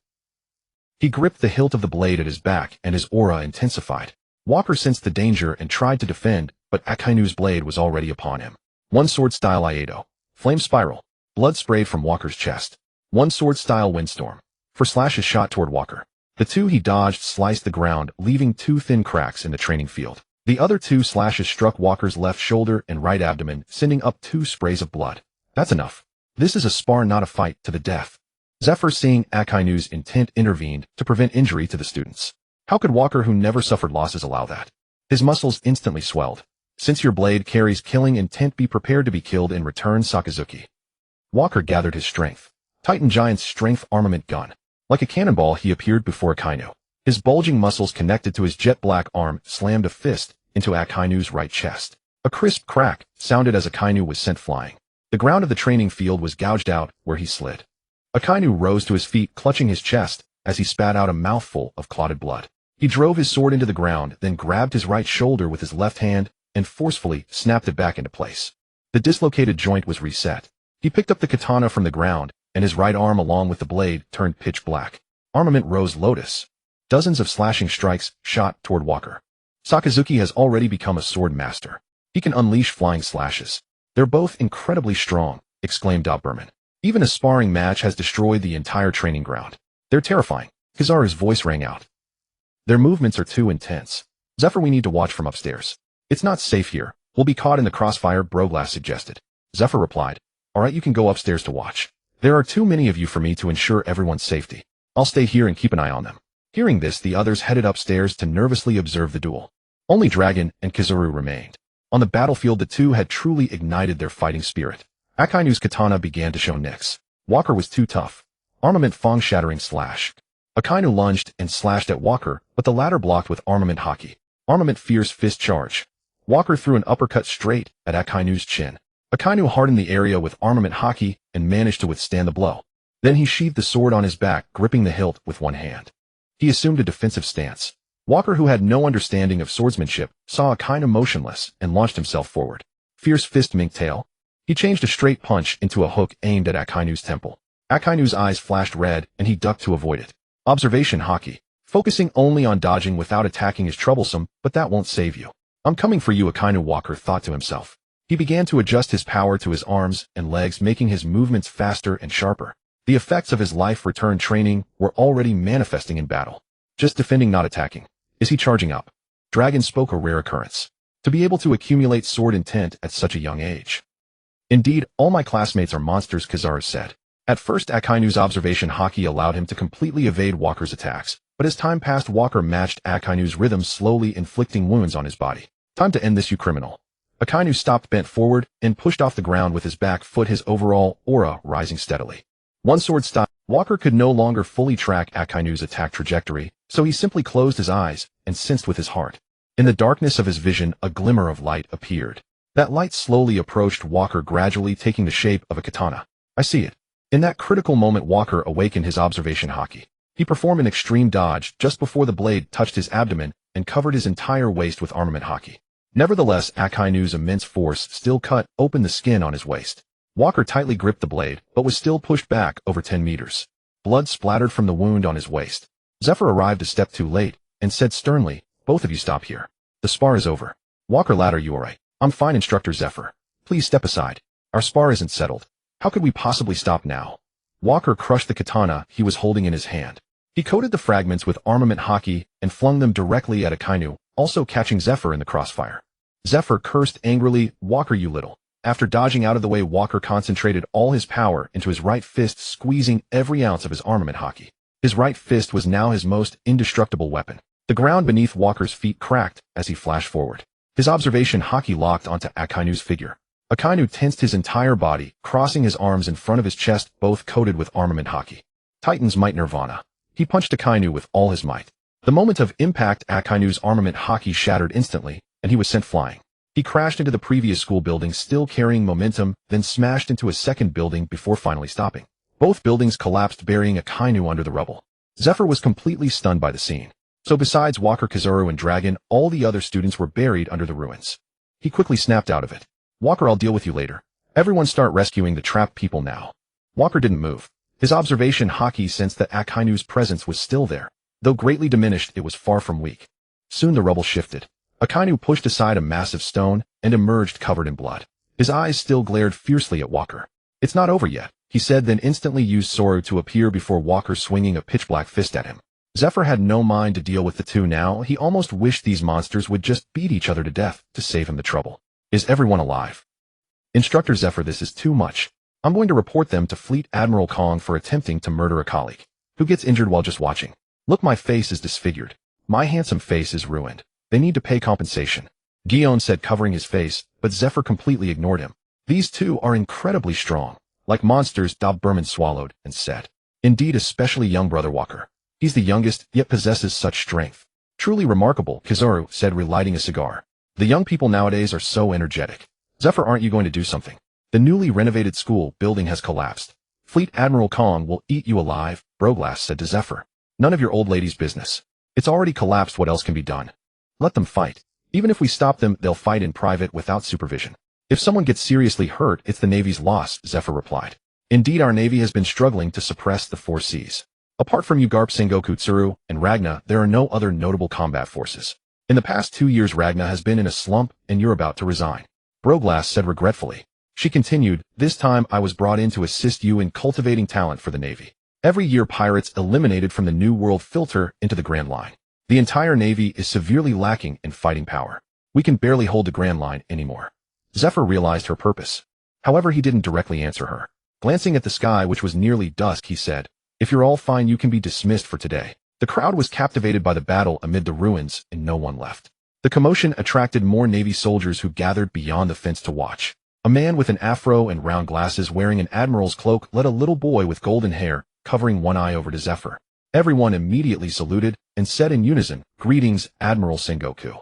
He gripped the hilt of the blade at his back, and his aura intensified. Walker sensed the danger and tried to defend, but Akainu's blade was already upon him. One sword style Iato. Flame Spiral. Blood sprayed from Walker's chest. One sword style Windstorm. For slashes shot toward Walker. The 2 he dodged sliced the ground, leaving 2 thin cracks in the training field. The other 2 slashes struck Walker's left shoulder and right abdomen, sending up 2 sprays of blood. That's enough. This is a spar, not a fight to the death. Zephyr, seeing Akainu's intent, intervened to prevent injury to the students. How could Walker, who never suffered losses, allow that? His muscles instantly swelled. Since your blade carries killing intent, be prepared to be killed in return, Sakazuki. Walker gathered his strength. Titan Giant's strength armament gun. Like a cannonball, he appeared before Akainu. His bulging muscles connected to his jet-black arm slammed a fist into Akainu's right chest. A crisp crack sounded as Akainu was sent flying. The ground of the training field was gouged out where he slid. Akainu rose to his feet, clutching his chest as he spat out a mouthful of clotted blood. He drove his sword into the ground, then grabbed his right shoulder with his left hand and forcefully snapped it back into place. The dislocated joint was reset. He picked up the katana from the ground, and his right arm along with the blade turned pitch black. Armament rose lotus. Dozens of slashing strikes shot toward Walker. Sakazuki has already become a sword master. He can unleash flying slashes. They're both incredibly strong, exclaimed Doberman. Even a sparring match has destroyed the entire training ground. They're terrifying. Kizaru's voice rang out. Their movements are too intense. Zephyr, we need to watch from upstairs. It's not safe here. We'll be caught in the crossfire, Broglass suggested. Zephyr replied, all right, you can go upstairs to watch. There are too many of you for me to ensure everyone's safety. I'll stay here and keep an eye on them. Hearing this, the others headed upstairs to nervously observe the duel. Only Dragon and Kizaru remained. On the battlefield, the two had truly ignited their fighting spirit. Akainu's katana began to show nicks. Walker was too tough. Armament Fang-shattering slash. Akainu lunged and slashed at Walker, but the latter blocked with Armament Haki. Armament Fierce Fist Charge. Walker threw an uppercut straight at Akainu's chin. Akainu hardened the area with Armament Haki and managed to withstand the blow. Then he sheathed the sword on his back, gripping the hilt with one hand. He assumed a defensive stance. Walker, who had no understanding of swordsmanship, saw Akainu motionless and launched himself forward. Fierce Fist Mink Tail. He changed a straight punch into a hook aimed at Akainu's temple. Akainu's eyes flashed red and he ducked to avoid it. Observation Haki. Focusing only on dodging without attacking is troublesome, but that won't save you. I'm coming for you, Akainu, Walker thought to himself. He began to adjust his power to his arms and legs, making his movements faster and sharper. The effects of his life return training were already manifesting in battle. Just defending, not attacking. Is he charging up? Dragon spoke, a rare occurrence. To be able to accumulate sword intent at such a young age. Indeed, all my classmates are monsters, Kizaru said. At first, Akainu's observation Haki allowed him to completely evade Walker's attacks, but as time passed, Walker matched Akainu's rhythm, slowly inflicting wounds on his body. Time to end this, you criminal. Akainu stopped, bent forward, and pushed off the ground with his back foot, his overall aura rising steadily. One sword style. Walker could no longer fully track Akainu's attack trajectory, so he simply closed his eyes and sensed with his heart. In the darkness of his vision, a glimmer of light appeared. That light slowly approached Walker, gradually taking the shape of a katana. I see it. In that critical moment, Walker awakened his observation Haki. He performed an extreme dodge just before the blade touched his abdomen and covered his entire waist with Armament Haki. Nevertheless, Akainu's immense force still cut open the skin on his waist. Walker tightly gripped the blade, but was still pushed back over 10 meters. Blood splattered from the wound on his waist. Zephyr arrived a step too late and said sternly, both of you stop here. The spar is over. Walker laughed, are you alright? I'm fine, Instructor Zephyr. Please step aside. Our spar isn't settled. How could we possibly stop now? Walker crushed the katana he was holding in his hand. He coated the fragments with Armament Haki and flung them directly at Akainu, also catching Zephyr in the crossfire. Zephyr cursed angrily, Walker, you little. After dodging out of the way, Walker concentrated all his power into his right fist, squeezing every ounce of his Armament Haki. His right fist was now his most indestructible weapon. The ground beneath Walker's feet cracked as he flashed forward. His observation Haki locked onto Akainu's figure. Akainu tensed his entire body, crossing his arms in front of his chest, both coated with Armament Haki. Titan's Might Nirvana. He punched Akainu with all his might. The moment of impact, Akainu's Armament Haki shattered instantly, and he was sent flying. He crashed into the previous school building, still carrying momentum, then smashed into a second building before finally stopping. Both buildings collapsed, burying Akainu under the rubble. Zephyr was completely stunned by the scene. So besides Walker, Kizaru, and Dragon, all the other students were buried under the ruins. He quickly snapped out of it. Walker, I'll deal with you later. Everyone start rescuing the trapped people now. Walker didn't move. His observation Haki sensed that Akainu's presence was still there. Though greatly diminished, it was far from weak. Soon the rubble shifted. Akainu pushed aside a massive stone and emerged covered in blood. His eyes still glared fiercely at Walker. It's not over yet, he said, then instantly used Soru to appear before Walker, swinging a pitch-black fist at him. Zephyr had no mind to deal with the two now. He almost wished these monsters would just beat each other to death to save him the trouble. Is everyone alive? Instructor Zephyr, this is too much. I'm going to report them to Fleet Admiral Kong for attempting to murder a colleague who gets injured while just watching. Look, my face is disfigured. My handsome face is ruined. They need to pay compensation. Guillaume said, covering his face, but Zephyr completely ignored him. These two are incredibly strong. Like monsters, Berman swallowed and said. Indeed, especially young brother Walker. He's the youngest, yet possesses such strength. Truly remarkable, Kizaru said, relighting a cigar. The young people nowadays are so energetic. Zephyr, aren't you going to do something? The newly renovated school building has collapsed. Fleet Admiral Kong will eat you alive, Broglass said to Zephyr. None of your old lady's business. It's already collapsed, what else can be done? Let them fight. Even if we stop them, they'll fight in private without supervision. If someone gets seriously hurt, it's the Navy's loss, Zephyr replied. Indeed, our Navy has been struggling to suppress the four seas. Apart from Ugarp, Sengoku, Tsuru, and Ragna, there are no other notable combat forces. In the past 2 years, Ragna has been in a slump, and you're about to resign. Broglass said regretfully. She continued, this time I was brought in to assist you in cultivating talent for the Navy. Every year, pirates eliminated from the New World filter into the Grand Line. The entire Navy is severely lacking in fighting power. We can barely hold the Grand Line anymore. Zephyr realized her purpose. However, he didn't directly answer her. Glancing at the sky, which was nearly dusk, he said, if you're all fine, you can be dismissed for today. The crowd was captivated by the battle amid the ruins, and no one left. The commotion attracted more Navy soldiers who gathered beyond the fence to watch. A man with an afro and round glasses wearing an admiral's cloak led a little boy with golden hair, covering one eye, over to Zephyr. Everyone immediately saluted and said in unison, greetings, Admiral Sengoku.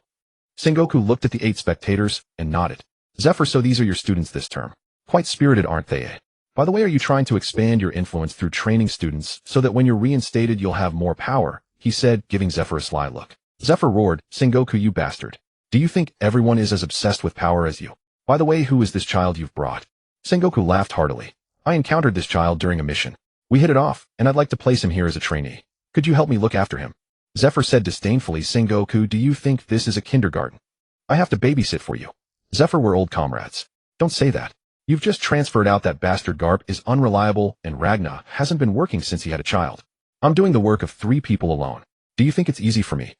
Sengoku looked at the 8 spectators and nodded. Zephyr, so these are your students this term. Quite spirited, aren't they? By the way, are you trying to expand your influence through training students so that when you're reinstated you'll have more power? He said, giving Zephyr a sly look. Zephyr roared, Sengoku, you bastard. Do you think everyone is as obsessed with power as you? By the way, who is this child you've brought? Sengoku laughed heartily. I encountered this child during a mission. We hit it off, and I'd like to place him here as a trainee. Could you help me look after him? Zephyr said disdainfully, Sengoku, do you think this is a kindergarten? I have to babysit for you. Zephyr, we're old comrades. Don't say that. You've just transferred out. That bastard Garp is unreliable, and Ragna hasn't been working since he had a child. I'm doing the work of 3 people alone. Do you think it's easy for me?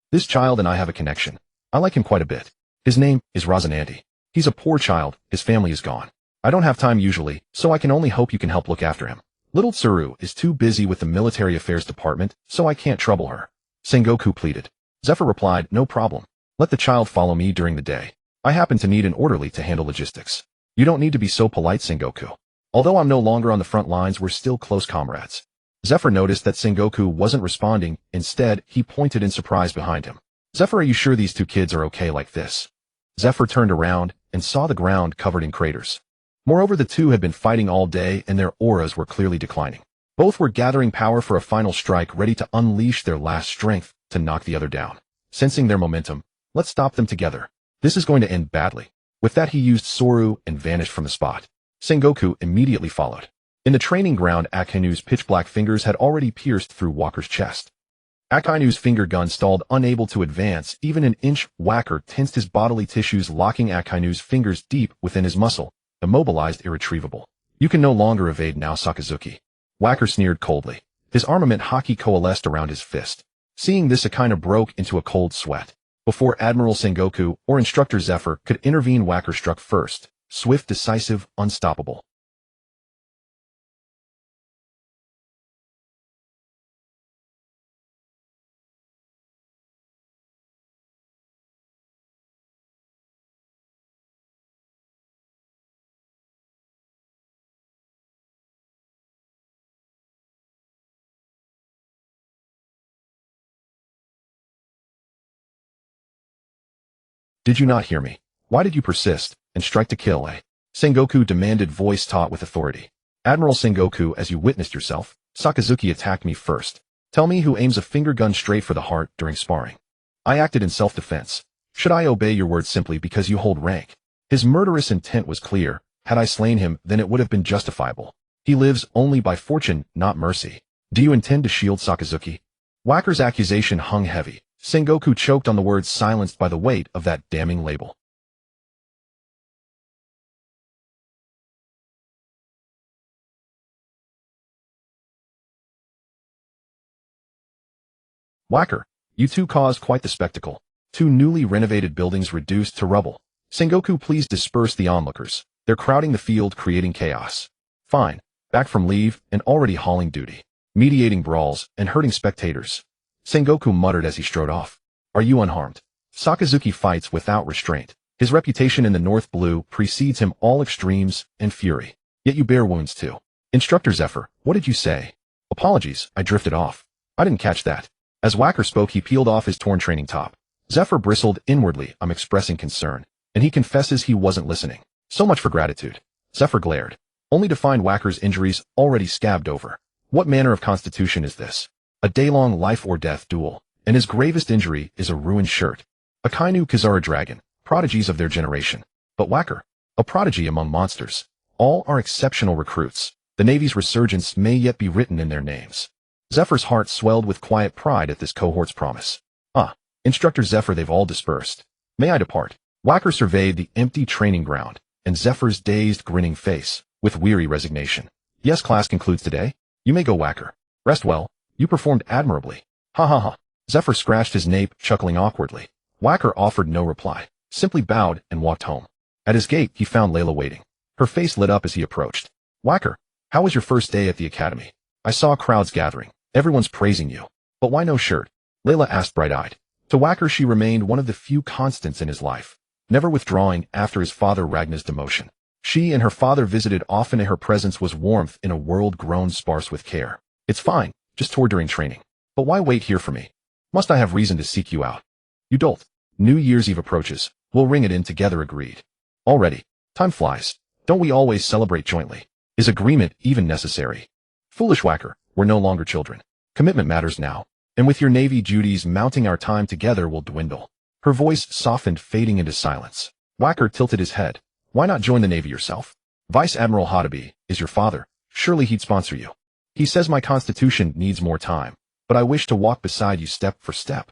This child and I have a connection. I like him quite a bit. His name is Razananti. He's a poor child, his family is gone. I don't have time usually, so I can only hope you can help look after him. Little Tsuru is too busy with the military affairs department, so I can't trouble her. Sengoku pleaded. Zephyr replied, no problem. Let the child follow me during the day. I happen to need an orderly to handle logistics. You don't need to be so polite, Sengoku. Although I'm no longer on the front lines, we're still close comrades. Zephyr noticed that Sengoku wasn't responding. Instead, he pointed in surprise behind him. Zephyr, are you sure these 2 kids are okay like this? Zephyr turned around and saw the ground covered in craters. Moreover, the 2 had been fighting all day and their auras were clearly declining. Both were gathering power for a final strike, ready to unleash their last strength to knock the other down. Sensing their momentum, let's stop them together. This is going to end badly. With that, he used Soru and vanished from the spot. Sengoku immediately followed. In the training ground, Akainu's pitch-black fingers had already pierced through Walker's chest. Akainu's finger gun stalled, unable to advance even an inch. Walker tensed his bodily tissues, locking Akainu's fingers deep within his muscle, immobilized, irretrievable. You can no longer evade now, Sakazuki. Walker sneered coldly. His armament Haki coalesced around his fist. Seeing this, Akainu broke into a cold sweat. Before Admiral Sengoku or Instructor Zephyr could intervene, Walker struck first. Swift, decisive, unstoppable. Did you not hear me? Why did you persist and strike to kill, eh? Sengoku demanded, voice taut with authority. Admiral Sengoku, as you witnessed yourself, Sakazuki attacked me first. Tell me who aims a finger gun straight for the heart during sparring. I acted in self-defense. Should I obey your words simply because you hold rank? His murderous intent was clear. Had I slain him, then it would have been justifiable. He lives only by fortune, not mercy. Do you intend to shield Sakazuki? Walker's accusation hung heavy. Sengoku choked on the words, silenced by the weight of that damning label. Walker, you 2 caused quite the spectacle. 2 newly renovated buildings reduced to rubble. Sengoku, please disperse the onlookers. They're crowding the field, creating chaos. Fine. Back from leave and already hauling duty. Mediating brawls and hurting spectators. Sengoku muttered as he strode off. Are you unharmed? Sakazuki fights without restraint. His reputation in the North Blue precedes him all extremes and fury. Yet you bear wounds too. Instructor Zephyr, what did you say? Apologies, I drifted off. I didn't catch that. As Wacker spoke, he peeled off his torn training top. Zephyr bristled inwardly. I'm expressing concern. And he confesses he wasn't listening. So much for gratitude. Zephyr glared, only to find Wacker's injuries already scabbed over. What manner of constitution is this? A day-long life-or-death duel, and his gravest injury is a ruined shirt. A Kainu Kizara dragon, prodigies of their generation. But Wacker, a prodigy among monsters. All are exceptional recruits. The Navy's resurgence may yet be written in their names. Zephyr's heart swelled with quiet pride at this cohort's promise. Instructor Zephyr, they've all dispersed. May I depart? Wacker surveyed the empty training ground, and Zephyr's dazed, grinning face, with weary resignation. Yes, class concludes today. You may go, Wacker. Rest well. You performed admirably. Ha ha ha. Zephyr scratched his nape, chuckling awkwardly. Wacker offered no reply, simply bowed and walked home. At his gate, he found Layla waiting. Her face lit up as he approached. Wacker, how was your first day at the academy? I saw crowds gathering. Everyone's praising you. But why no shirt? Layla asked bright-eyed. To Wacker, she remained one of the few constants in his life, never withdrawing after his father Ragnar's demotion. She and her father visited often, and her presence was warmth in a world grown sparse with care. It's fine, just tour during training. But why wait here for me? Must I have reason to seek you out? You dolt. New Year's Eve approaches. We'll ring it in together, agreed. Already. Time flies. Don't we always celebrate jointly? Is agreement even necessary? Foolish Wacker, we're no longer children. Commitment matters now. And with your Navy duties mounting, our time together will dwindle. Her voice softened, fading into silence. Wacker tilted his head. Why not join the Navy yourself? Vice Admiral Hadabi is your father. Surely he'd sponsor you. He says my constitution needs more time, but I wish to walk beside you step for step.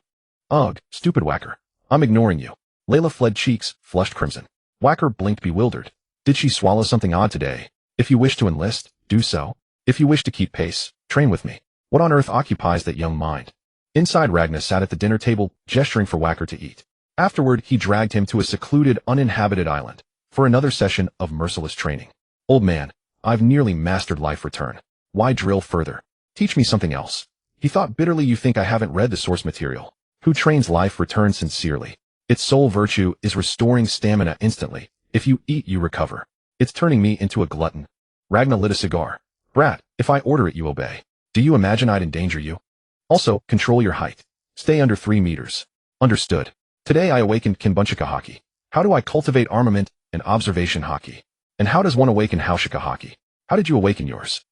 Ugh, stupid Wacker. I'm ignoring you. Layla fled, cheeks flushed crimson. Wacker blinked, bewildered. Did she swallow something odd today? If you wish to enlist, do so. If you wish to keep pace, train with me. What on earth occupies that young mind? Inside, Ragnar sat at the dinner table, gesturing for Wacker to eat. Afterward, he dragged him to a secluded, uninhabited island for another session of merciless training. Old man, I've nearly mastered life return. Why drill further? Teach me something else. He thought bitterly. You think I haven't read the source material? Who trains life return sincerely? Its sole virtue is restoring stamina instantly. If you eat, you recover. It's turning me into a glutton. Ragnar lit a cigar. Brat, if I order it, you obey. Do you imagine I'd endanger you? Also, control your height. Stay under 3 meters. Understood. Today I awakened Kinbunchika Haki. How do I cultivate armament and observation Haki? And how does one awaken Haushika Haki? How did you awaken yours?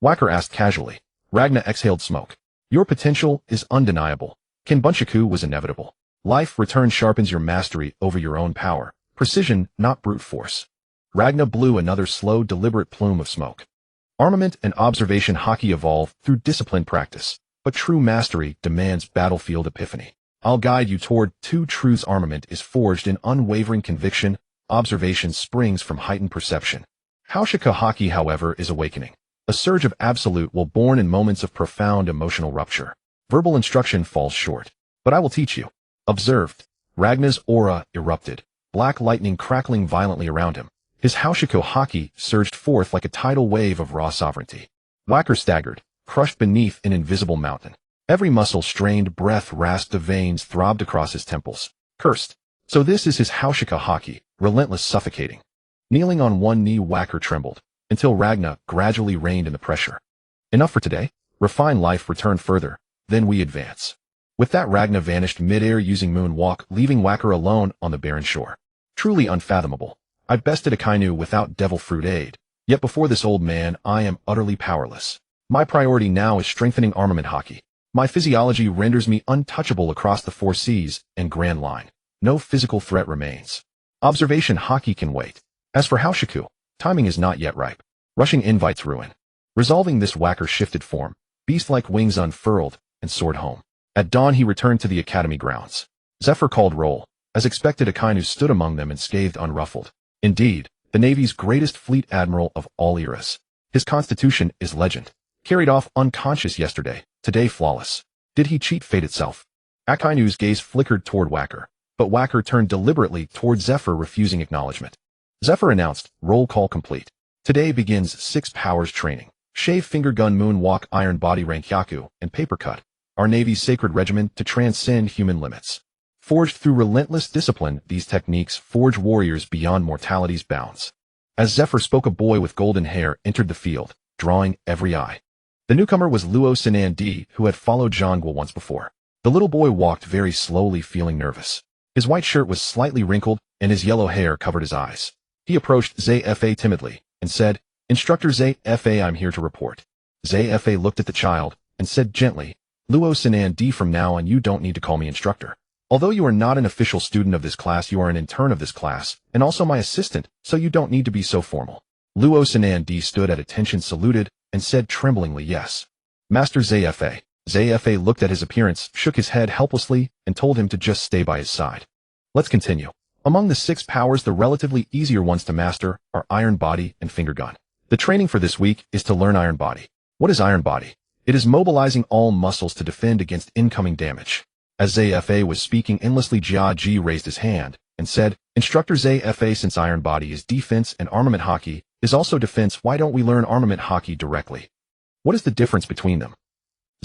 Wacker asked casually. Ragnar exhaled smoke. Your potential is undeniable. Kinbunchiku was inevitable. Life return sharpens your mastery over your own power. Precision, not brute force. Ragnar blew another slow, deliberate plume of smoke. Armament and observation Haki evolve through disciplined practice, but true mastery demands battlefield epiphany. I'll guide you toward 2 truths. Armament is forged in unwavering conviction. Observation springs from heightened perception. Haushika Haki, however, is awakening. A surge of absolute will born in moments of profound emotional rupture. Verbal instruction falls short. But I will teach you. Observed. Ragnar's aura erupted, black lightning crackling violently around him. His Haushiko Haki surged forth like a tidal wave of raw sovereignty. Wacker staggered, crushed beneath an invisible mountain. Every muscle strained, breath rasped, the veins throbbed across his temples. Cursed. So this is his Haushika Haki, relentless, suffocating. Kneeling on one knee, Wacker trembled, until Ragnar gradually reined in the pressure. Enough for today. Refine life, return further, then we advance. With that, Ragnar vanished midair using moonwalk, leaving Wacker alone on the barren shore. Truly unfathomable. I bested a Kainu without devil fruit aid, yet before this old man I am utterly powerless. My priority now is strengthening armament Haki. My physiology renders me untouchable across the 4 seas and Grand Line. No physical threat remains. Observation Haki can wait. As for Haushiku, timing is not yet ripe. Rushing invites ruin. Resolving this, Wacker shifted form, beast-like wings unfurled, and soared home. At dawn he returned to the academy grounds. Zephyr called roll. As expected, Akainu stood among them and scathed unruffled. Indeed, the Navy's greatest fleet admiral of all eras. His constitution is legend. Carried off unconscious yesterday, today flawless. Did he cheat fate itself? Akainu's gaze flickered toward Wacker, but Wacker turned deliberately toward Zephyr, refusing acknowledgement. Zephyr announced, roll call complete. Today begins 6 Powers training. Shave Finger Gun Moonwalk Iron Body Rank Yaku and Paper Cut. Our Navy's sacred regimen to transcend human limits. Forged through relentless discipline, these techniques forge warriors beyond mortality's bounds. As Zephyr spoke, a boy with golden hair entered the field, drawing every eye. The newcomer was Luo Sinan Di, who had followed Zhangguo once before. The little boy walked very slowly, feeling nervous. His white shirt was slightly wrinkled, and his yellow hair covered his eyes. He approached ZFA timidly and said, "Instructor ZFA, I'm here to report." ZFA looked at the child and said gently, "Luo Sinan Di, from now on you don't need to call me instructor. Although you are not an official student of this class, you are an intern of this class, and also my assistant, so you don't need to be so formal." Luo Sinan Di stood at attention, saluted, and said tremblingly, "Yes. Master ZFA." ZFA looked at his appearance, shook his head helplessly, and told him to just stay by his side. Let's continue. Among the 6 powers, the relatively easier ones to master are Iron Body and Finger Gun. The training for this week is to learn Iron Body. What is Iron Body? It is mobilizing all muscles to defend against incoming damage. As ZFA was speaking endlessly, Jia Ji raised his hand and said, "Instructor ZFA, since Iron Body is defense and Armament Haki is also defense, why don't we learn Armament Haki directly? What is the difference between them?"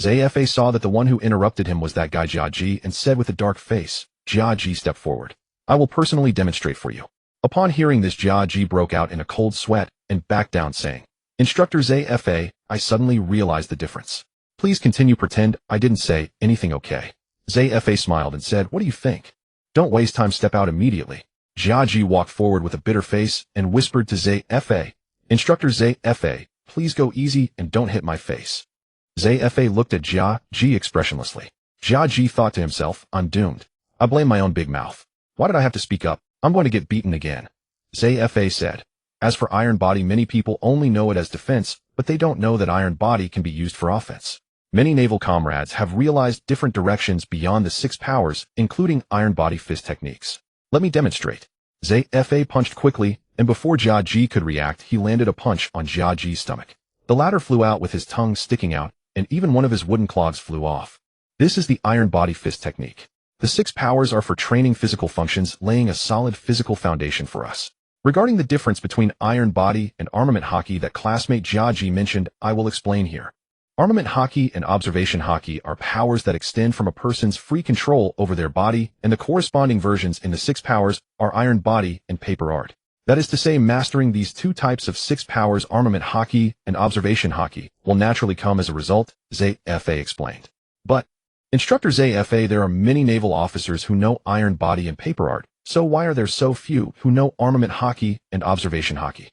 ZFA saw that the one who interrupted him was that guy Jia Ji and said with a dark face, "Jia Ji, step forward. I will personally demonstrate for you." Upon hearing this, Jia Ji broke out in a cold sweat and backed down, saying, "Instructor ZFA, I suddenly realized the difference. Please continue, pretend I didn't say anything, okay?" ZFA smiled and said, "What do you think? Don't waste time, step out immediately." Jia Ji walked forward with a bitter face and whispered to ZFA, "Instructor ZFA, please go easy and don't hit my face." ZFA looked at Jia Ji expressionlessly. Jia Ji thought to himself, "I'm doomed. I blame my own big mouth. Why did I have to speak up? I'm going to get beaten again." ZFA said, "As for Iron Body, many people only know it as defense, but they don't know that Iron Body can be used for offense. Many naval comrades have realized different directions beyond the 6 powers, including Iron Body fist techniques. Let me demonstrate." ZFA punched quickly, and before Jia Ji could react, he landed a punch on Jia Ji's stomach. The latter flew out with his tongue sticking out, and even one of his wooden clogs flew off. This is the Iron Body fist technique. The 6 powers are for training physical functions, laying a solid physical foundation for us. Regarding the difference between Iron Body and Armament Haki that classmate Jia Ji mentioned, I will explain here. Armament Haki and Observation Haki are powers that extend from a person's free control over their body, and the corresponding versions in the 6 powers are Iron Body and Paper Art. That is to say, mastering these 2 types of 6 powers, Armament Haki and Observation Haki, will naturally come as a result, ZFA explained. But, Instructor ZFA, there are many naval officers who know Iron Body and Paper Art, so why are there so few who know Armament Haki and Observation Haki?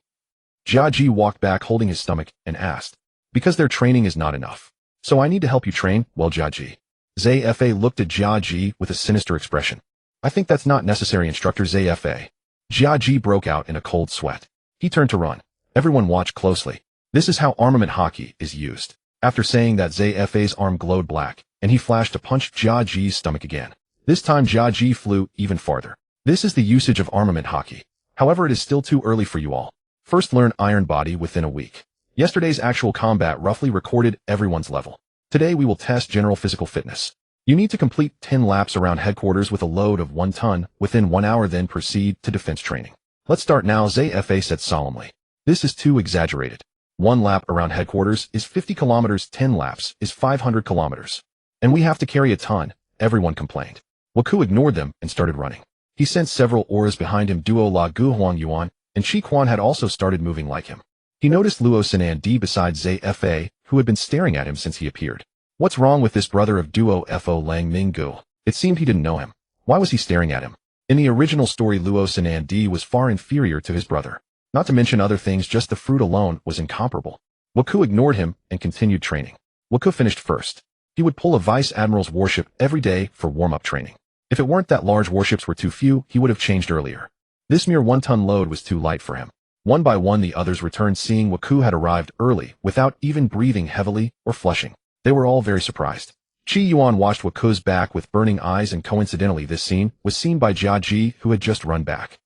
Jia Ji walked back holding his stomach and asked, "Because their training is not enough. So I need to help you train, well, Jia Ji." ZFA looked at Jia Ji with a sinister expression. "I think that's not necessary, Instructor ZFA." Jia Ji broke out in a cold sweat. He turned to run. Everyone watched closely. This is how Armament Haki is used. After saying that, ZFA's arm glowed black, and he flashed to punch Jia Ji's stomach again. This time Jia Ji flew even farther. This is the usage of Armament Haki. However, it is still too early for you all. First learn Iron Body within a week. Yesterday's actual combat roughly recorded everyone's level. Today we will test general physical fitness. You need to complete 10 laps around headquarters with a load of 1 ton within 1 hour, then proceed to defense training. Let's start now, ZFA said solemnly. This is too exaggerated. 1 lap around headquarters is 50 kilometers, 10 laps is 500 kilometers. And we have to carry a ton, everyone complained. Waku ignored them and started running. He sensed several auras behind him. Duo La Gu Huang Yuan and Shi Quan had also started moving like him. He noticed Luo Sinan Di beside ZFA, who had been staring at him since he appeared. What's wrong with this brother of Duo Fo Lang Minggu? It seemed he didn't know him. Why was he staring at him? In the original story, Luo Sinan Di was far inferior to his brother. Not to mention other things, just the fruit alone was incomparable. Waku ignored him and continued training. Waku finished first. He would pull a Vice Admiral's warship every day for warm-up training. If it weren't that large warships were too few, he would have changed earlier. This mere 1-ton load was too light for him. One by one the others returned, seeing Waku had arrived early without even breathing heavily or flushing. They were all very surprised. Chi Yuan watched Waku's back with burning eyes, and coincidentally this scene was seen by Jia Ji, who had just run back.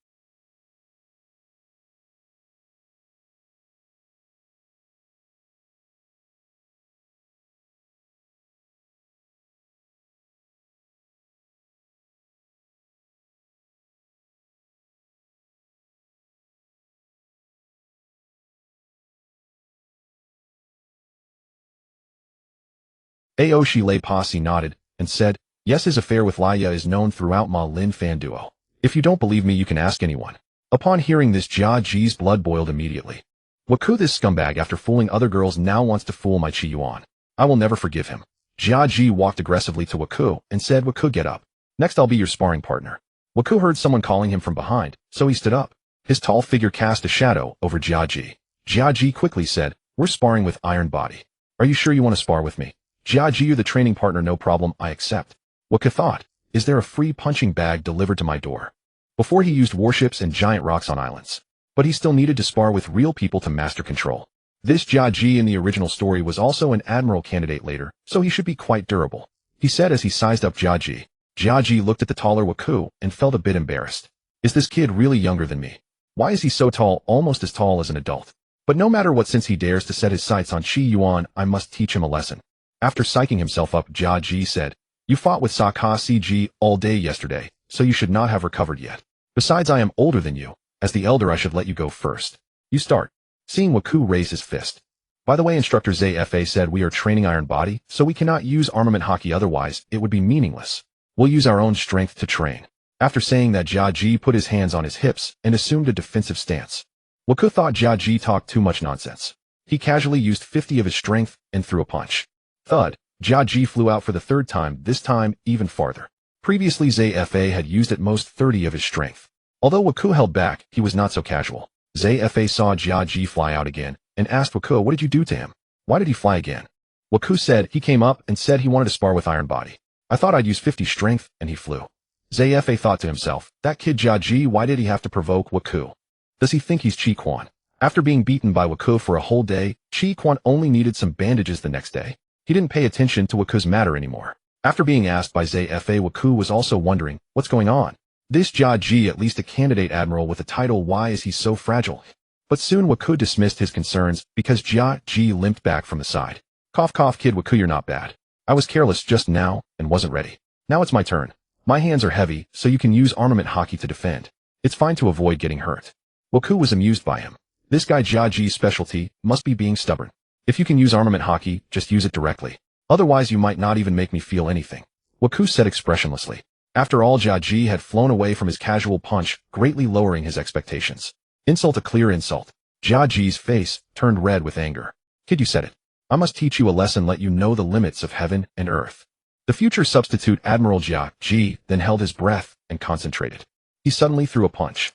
Aoshi Lei Posse nodded and said, yes, his affair with Laya is known throughout Ma Lin fan duo. If you don't believe me, you can ask anyone. Upon hearing this, Jia Ji's blood boiled immediately. Waku, this scumbag, after fooling other girls, now wants to fool my Chi Yuan. I will never forgive him. Jia Ji walked aggressively to Waku and said, Waku, get up. Next I'll be your sparring partner. Waku heard someone calling him from behind, so he stood up. His tall figure cast a shadow over Jia Ji. Jia Ji quickly said, we're sparring with Iron Body. Are you sure you want to spar with me? Jia Ji, you're the training partner, no problem, I accept. Waku thought, is there a free punching bag delivered to my door? Before he used warships and giant rocks on islands. But he still needed to spar with real people to master control. This Jia Ji in the original story was also an Admiral candidate later, so he should be quite durable. He said as he sized up Jia Ji. Jia Ji looked at the taller Waku and felt a bit embarrassed. Is this kid really younger than me? Why is he so tall, almost as tall as an adult? But no matter what, since he dares to set his sights on Chi Yuan, I must teach him a lesson. After psyching himself up, Jia Ji said, you fought with Saka CG all day yesterday, so you should not have recovered yet. Besides, I am older than you. As the elder, I should let you go first. You start. Seeing Waku raise his fist. By the way, Instructor ZFA said we are training Iron Body, so we cannot use armament haki, otherwise it would be meaningless. We'll use our own strength to train. After saying that, Jia Ji put his hands on his hips and assumed a defensive stance. Waku thought Jia Ji talked too much nonsense. He casually used 50 of his strength and threw a punch. Thud. Jia Ji flew out for the third time, this time even farther. Previously, ZFA had used at most 30 of his strength. Although Waku held back, he was not so casual. ZFA saw Jia Ji fly out again and asked Waku, what did you do to him? Why did he fly again? Waku said he came up and said he wanted to spar with Iron Body. I thought I'd use 50 strength, and he flew. ZFA thought to himself, that kid Jia Ji, why did he have to provoke Waku? Does he think he's Chi Quan? After being beaten by Waku for a whole day, Chi Quan only needed some bandages the next day. He didn't pay attention to Waku's matter anymore. After being asked by ZFA, Waku was also wondering, what's going on? This Jia Ji, at least a candidate admiral with a title, why is he so fragile? But soon Waku dismissed his concerns because Jia Ji limped back from the side. Cough cough, kid Waku, you're not bad. I was careless just now and wasn't ready. Now it's my turn. My hands are heavy, so you can use armament haki to defend. It's fine to avoid getting hurt. Waku was amused by him. This guy Jia Ji's specialty must be being stubborn. If you can use armament haki, just use it directly. Otherwise you might not even make me feel anything. Waku said expressionlessly. After all, Jia Ji had flown away from his casual punch, greatly lowering his expectations. Insult, a clear insult. Jia Ji's face turned red with anger. Kid, you said it. I must teach you a lesson, let you know the limits of heaven and earth. The future substitute Admiral Jia Ji then held his breath and concentrated. He suddenly threw a punch.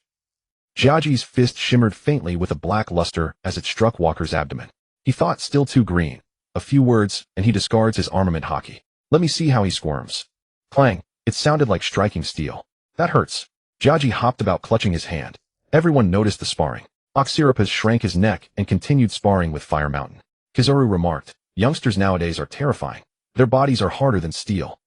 Jia Ji's fist shimmered faintly with a black luster as it struck Walker's abdomen. He thought, still too green. A few words, and he discards his armament haki. Let me see how he squirms. Clang. It sounded like striking steel. That hurts. Jia Ji hopped about, clutching his hand. Everyone noticed the sparring. Oxyrapus shrank his neck and continued sparring with Fire Mountain. Kizaru remarked, youngsters nowadays are terrifying. Their bodies are harder than steel.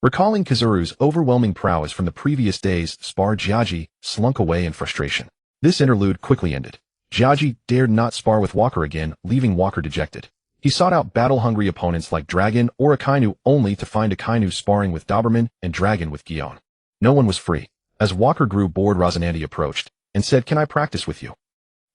Recalling Kizaru's overwhelming prowess from the previous days, spar Jia Ji slunk away in frustration. This interlude quickly ended. Jia Ji dared not spar with Walker again, leaving Walker dejected. He sought out battle-hungry opponents like Dragon or Akainu, only to find Akainu sparring with Doberman and Dragon with Gion. No one was free. As Walker grew bored, Rosinante approached and said, can I practice with you?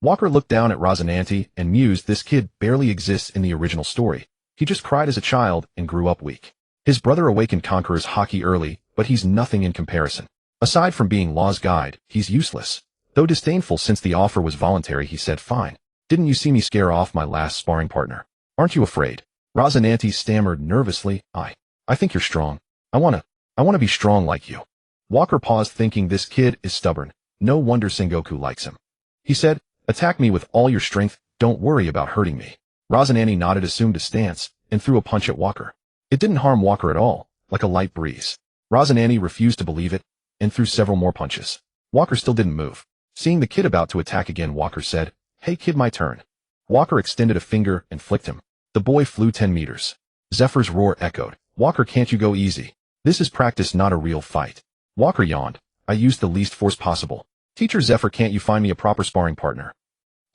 Walker looked down at Rosinante and mused, this kid barely exists in the original story. He just cried as a child and grew up weak. His brother awakened Conqueror's Haki early, but he's nothing in comparison. Aside from being Law's guide, he's useless. Though disdainful since the offer was voluntary, he said, fine. Didn't you see me scare off my last sparring partner? Aren't you afraid? Rosinante stammered nervously, I think you're strong. I wanna be strong like you. Walker paused, thinking, this kid is stubborn. No wonder Sengoku likes him. He said, attack me with all your strength, don't worry about hurting me. Rosinante nodded, assumed a stance, and threw a punch at Walker. It didn't harm Walker at all, like a light breeze. Rosinante refused to believe it, and threw several more punches. Walker still didn't move. Seeing the kid about to attack again, Walker said, hey kid, my turn. Walker extended a finger and flicked him. The boy flew 10 meters. Zephyr's roar echoed. Walker, can't you go easy? This is practice, not a real fight. Walker yawned. I used the least force possible. Teacher Zephyr, can't you find me a proper sparring partner?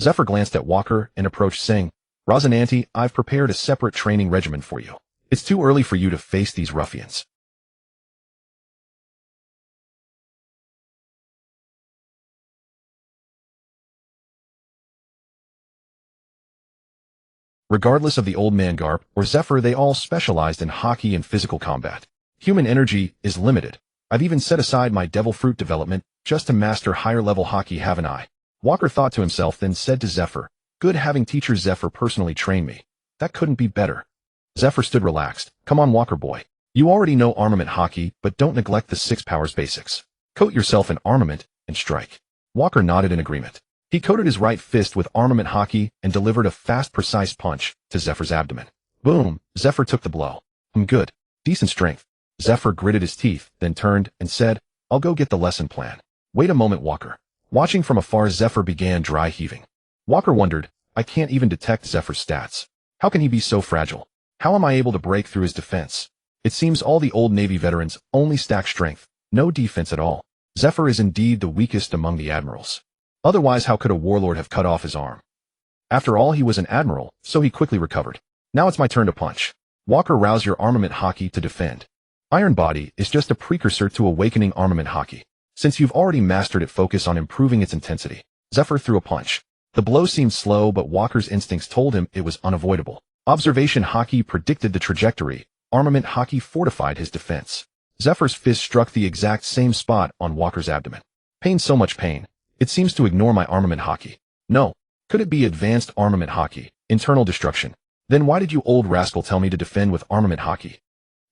Zephyr glanced at Walker and approached, saying, Rosinante, I've prepared a separate training regimen for you. It's too early for you to face these ruffians. Regardless of the old man Garp or Zephyr, they all specialized in Haki and physical combat. Human energy is limited. I've even set aside my devil fruit development just to master higher-level Haki, haven't I? Walker thought to himself, then said to Zephyr, "Good having teacher Zephyr personally train me. That couldn't be better." Zephyr stood relaxed. "Come on, Walker boy. You already know armament Haki, but don't neglect the 6 powers basics. Coat yourself in armament and strike." Walker nodded in agreement. He coated his right fist with armament Haki and delivered a fast, precise punch to Zephyr's abdomen. Boom! Zephyr took the blow. Good. Decent strength." Zephyr gritted his teeth, then turned and said, "I'll go get the lesson plan." "Wait a moment, Walker." Watching from afar, Zephyr began dry heaving. Walker wondered, I can't even detect Zephyr's stats. How can he be so fragile? How am I able to break through his defense? It seems all the old Navy veterans only stack strength, no defense at all. Zephyr is indeed the weakest among the admirals. Otherwise, how could a warlord have cut off his arm? After all, he was an admiral, so he quickly recovered. "Now it's my turn to punch." Walker, rouse your armament Haki to defend. Iron Body is just a precursor to awakening armament Haki. Since you've already mastered it, focus on improving its intensity. Zephyr threw a punch. The blow seemed slow, but Walker's instincts told him it was unavoidable. Observation Haki predicted the trajectory. Armament Haki fortified his defense. Zephyr's fist struck the exact same spot on Walker's abdomen. Pain, so much pain. It seems to ignore my armament Haki. No. Could it be advanced armament Haki? Internal destruction. Then why did you old rascal tell me to defend with armament Haki?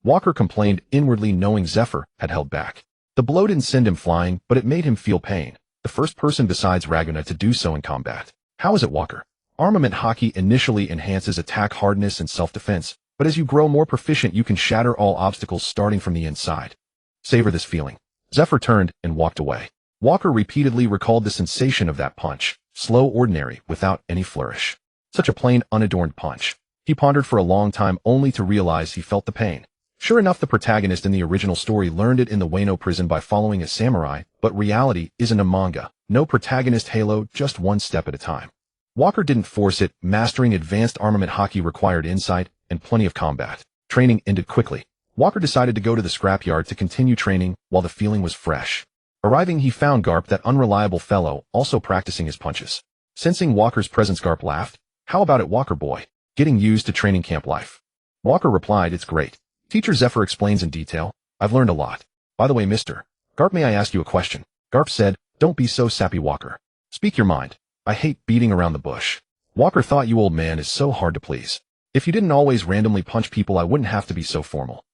Walker complained inwardly, knowing Zephyr had held back. The blow didn't send him flying, but it made him feel pain. The first person besides Raguna to do so in combat. How is it, Walker? Armament Haki initially enhances attack hardness and self-defense, but as you grow more proficient, you can shatter all obstacles starting from the inside. Savor this feeling. Zephyr turned and walked away. Walker repeatedly recalled the sensation of that punch, slow, ordinary, without any flourish. Such a plain, unadorned punch. He pondered for a long time, only to realize he felt the pain. Sure enough, the protagonist in the original story learned it in the Wano prison by following a samurai, but reality isn't a manga. No protagonist Halo, just one step at a time. Walker didn't force it. Mastering advanced armament Haki required insight and plenty of combat. Training ended quickly. Walker decided to go to the scrapyard to continue training while the feeling was fresh. Arriving, he found Garp, that unreliable fellow, also practicing his punches. Sensing Walker's presence, Garp laughed. "How about it, Walker boy? Getting used to training camp life?" Walker replied, "It's great. Teacher Zephyr explains in detail. I've learned a lot. By the way, Mr. Garp, may I ask you a question?" Garp said, "Don't be so sappy, Walker. Speak your mind. I hate beating around the bush." Walker thought, "You old man is so hard to please. If you didn't always randomly punch people, I wouldn't have to be so formal."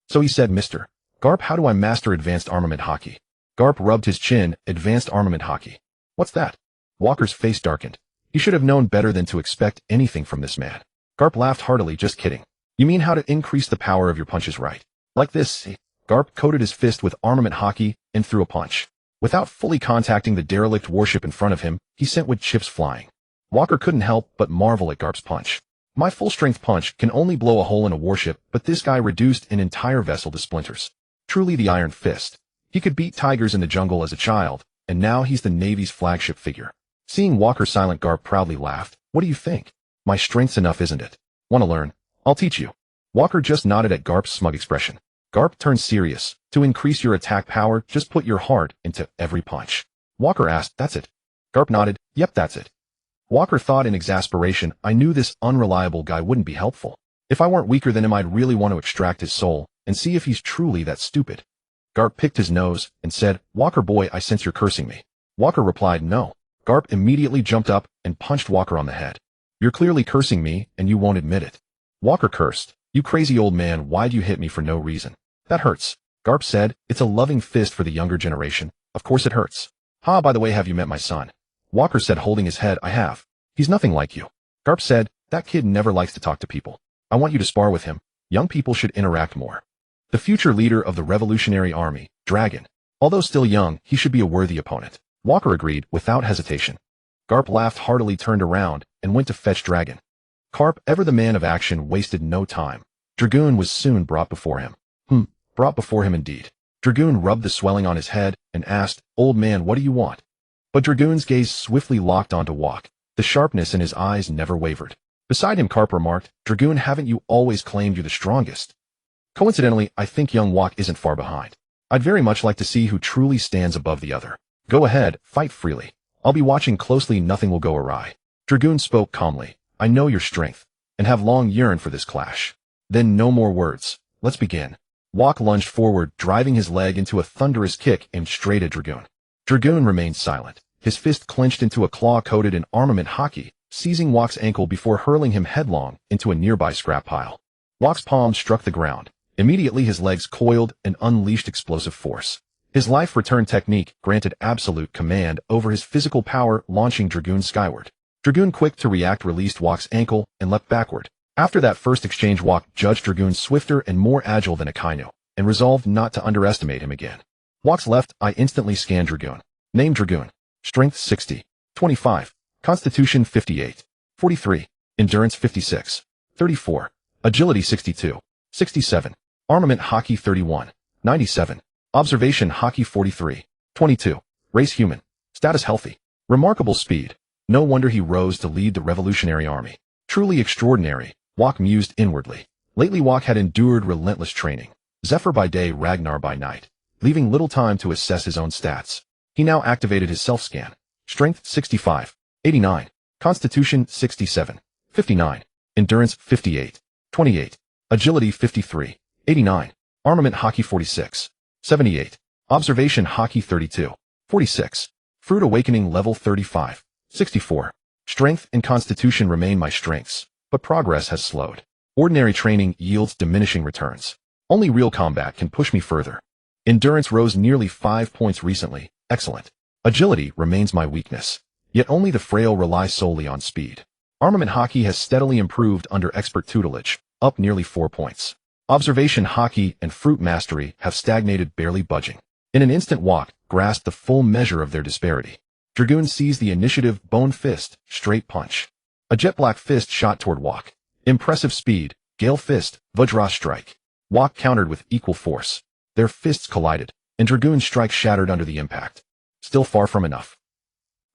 So he said, "Mr. Garp, how do I master advanced armament Haki?" Garp rubbed his chin. "Advanced armament Haki. What's that?" Walker's face darkened. He should have known better than to expect anything from this man. Garp laughed heartily. "Just kidding. You mean how to increase the power of your punches, right? Like this, see?" Garp coated his fist with armament Haki and threw a punch. Without fully contacting the derelict warship in front of him, he sent wood chips flying. Walker couldn't help but marvel at Garp's punch. My full-strength punch can only blow a hole in a warship, but this guy reduced an entire vessel to splinters. Truly the Iron Fist. He could beat tigers in the jungle as a child, and now he's the Navy's flagship figure. Seeing Walker silent, Garp proudly laughed. "What do you think? My strength's enough, isn't it? Want to learn? I'll teach you." Walker just nodded at Garp's smug expression. Garp turned serious. "To increase your attack power, just put your heart into every punch." Walker asked, "That's it?" Garp nodded. "Yep, that's it." Walker thought in exasperation, I knew this unreliable guy wouldn't be helpful. If I weren't weaker than him, I'd really want to extract his soul and see if he's truly that stupid. Garp picked his nose and said, "Walker boy, I sense you're cursing me." Walker replied, "No." Garp immediately jumped up and punched Walker on the head. "You're clearly cursing me, and you won't admit it." Walker cursed. "You crazy old man, why'd you hit me for no reason?" "That hurts." Garp said, "It's a loving fist for the younger generation. Of course it hurts." "Ha, by the way, have you met my son?" Walker said, holding his head. "I have. He's nothing like you." Garp said, "That kid never likes to talk to people. I want you to spar with him. Young people should interact more." The future leader of the Revolutionary Army, Dragon. Although still young, he should be a worthy opponent. Walker agreed without hesitation. Garp laughed heartily, turned around, and went to fetch Dragon. Garp, ever the man of action, wasted no time. Dragoon was soon brought before him. Brought before him indeed. Dragoon rubbed the swelling on his head and asked, "Old man, what do you want?" But Dragoon's gaze swiftly locked onto Walk. The sharpness in his eyes never wavered. Beside him, Garp remarked, "Dragoon, haven't you always claimed you're the strongest?" Coincidentally, I think young Walk isn't far behind. I'd very much like to see who truly stands above the other. Go ahead, fight freely. I'll be watching closely, nothing will go awry. Dragoon spoke calmly. "I know your strength. and have long yearned for this clash. Then no more words. Let's begin. Wok lunged forward, driving his leg into a thunderous kick aimed straight at Dragoon. Dragoon remained silent, his fist clenched into a claw coated in armament haki, seizing Wok's ankle before hurling him headlong into a nearby scrap pile. Wok's palm struck the ground. Immediately his legs coiled and unleashed explosive force. His life return technique granted absolute command over his physical power, launching Dragoon skyward. Dragoon, quick to react, released Wok's ankle and leapt backward. After that first exchange, Wok judged Dragoon swifter and more agile than a Kainu, and resolved not to underestimate him again. Wok's left eye instantly scanned Dragoon. Name Dragoon. Strength 60. 25. Constitution 58. 43. Endurance 56. 34. Agility 62. 67. Armament Haki 31. 97. Observation Haki 43. 22. Race human. Status healthy. Remarkable speed. No wonder he rose to lead the revolutionary army. Truly extraordinary, Wok mused inwardly. Lately Wok had endured relentless training. Zephyr by day, Ragnar by night, leaving little time to assess his own stats. He now activated his self-scan. Strength 65. 89. Constitution 67. 59. Endurance 58. 28. Agility 53. 89. Armament Haki 46. 78. Observation Haki 32. 46. Fruit Awakening level 35. 64. Strength and Constitution remain my strengths, but progress has slowed. Ordinary training yields diminishing returns. Only real combat can push me further. Endurance rose nearly 5 points recently. Excellent. Agility remains my weakness, yet only the frail rely solely on speed. Armament Haki has steadily improved under expert tutelage, up nearly 4 points. Observation Haki and Fruit Mastery have stagnated, barely budging. In an instant, Wok grasped the full measure of their disparity. Dragoon seized the initiative, Bone Fist, Straight Punch. A jet black fist shot toward Wok. Impressive speed, Gale Fist, Vajra Strike. Wok countered with equal force. Their fists collided, and Dragoon's strike shattered under the impact. Still far from enough.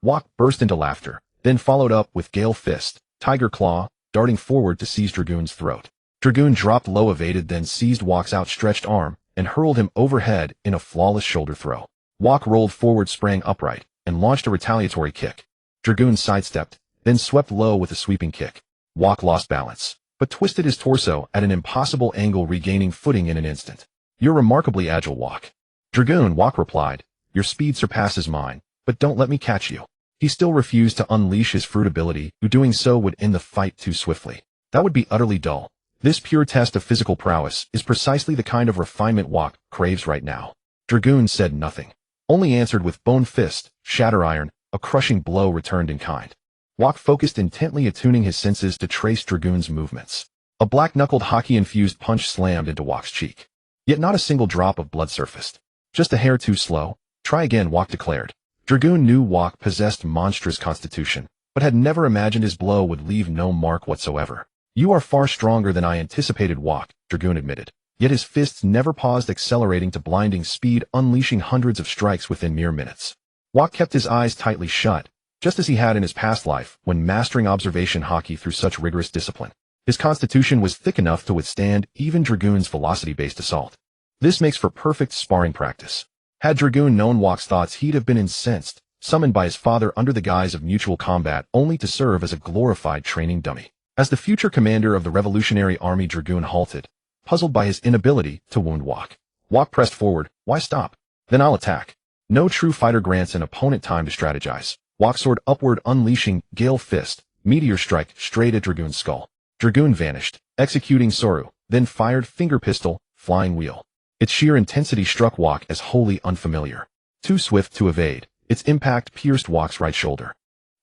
Wok burst into laughter, then followed up with Gale Fist, Tiger Claw, darting forward to seize Dragoon's throat. Dragoon dropped low, evaded, then seized Wok's outstretched arm and hurled him overhead in a flawless shoulder throw. Wok rolled forward, sprang upright, and launched a retaliatory kick. Dragoon sidestepped, then swept low with a sweeping kick. Wok lost balance, but twisted his torso at an impossible angle, regaining footing in an instant. You're remarkably agile, Wok. Dragoon, Wok replied. Your speed surpasses mine, but don't let me catch you. He still refused to unleash his fruit ability, who doing so would end the fight too swiftly. That would be utterly dull. This pure test of physical prowess is precisely the kind of refinement Wok craves right now. Dragoon said nothing, only answered with Bone Fist, Shatter Iron, a crushing blow returned in kind. Wok focused intently, attuning his senses to trace Dragoon's movements. A black-knuckled Haki-infused punch slammed into Wok's cheek. Yet not a single drop of blood surfaced. Just a hair too slow. Try again, Wok declared. Dragoon knew Wok possessed monstrous constitution, but had never imagined his blow would leave no mark whatsoever. You are far stronger than I anticipated, Wok, Dragoon admitted. Yet his fists never paused, accelerating to blinding speed, unleashing hundreds of strikes within mere minutes. Wok kept his eyes tightly shut, just as he had in his past life when mastering observation Haki through such rigorous discipline. His constitution was thick enough to withstand even Dragoon's velocity-based assault. This makes for perfect sparring practice. Had Dragoon known Wok's thoughts, he'd have been incensed, summoned by his father under the guise of mutual combat, only to serve as a glorified training dummy. As the future commander of the Revolutionary Army, Dragoon halted, puzzled by his inability to wound Wok. Wok pressed forward. Why stop? Then I'll attack. No true fighter grants an opponent time to strategize. Wok soared upward, unleashing Gale Fist, Meteor Strike, straight at Dragoon's skull. Dragoon vanished, executing Soru, then fired Finger Pistol, Flying Wheel. Its sheer intensity struck Wok as wholly unfamiliar. Too swift to evade, its impact pierced Wok's right shoulder.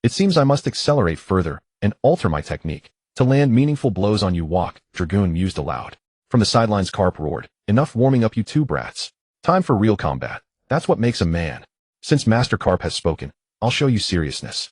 It seems I must accelerate further and alter my technique to land meaningful blows on you, Wok, Dragoon mused aloud. From the sidelines, Carp roared. Enough warming up, you two brats. Time for real combat. That's what makes a man. Since Master Carp has spoken, I'll show you seriousness.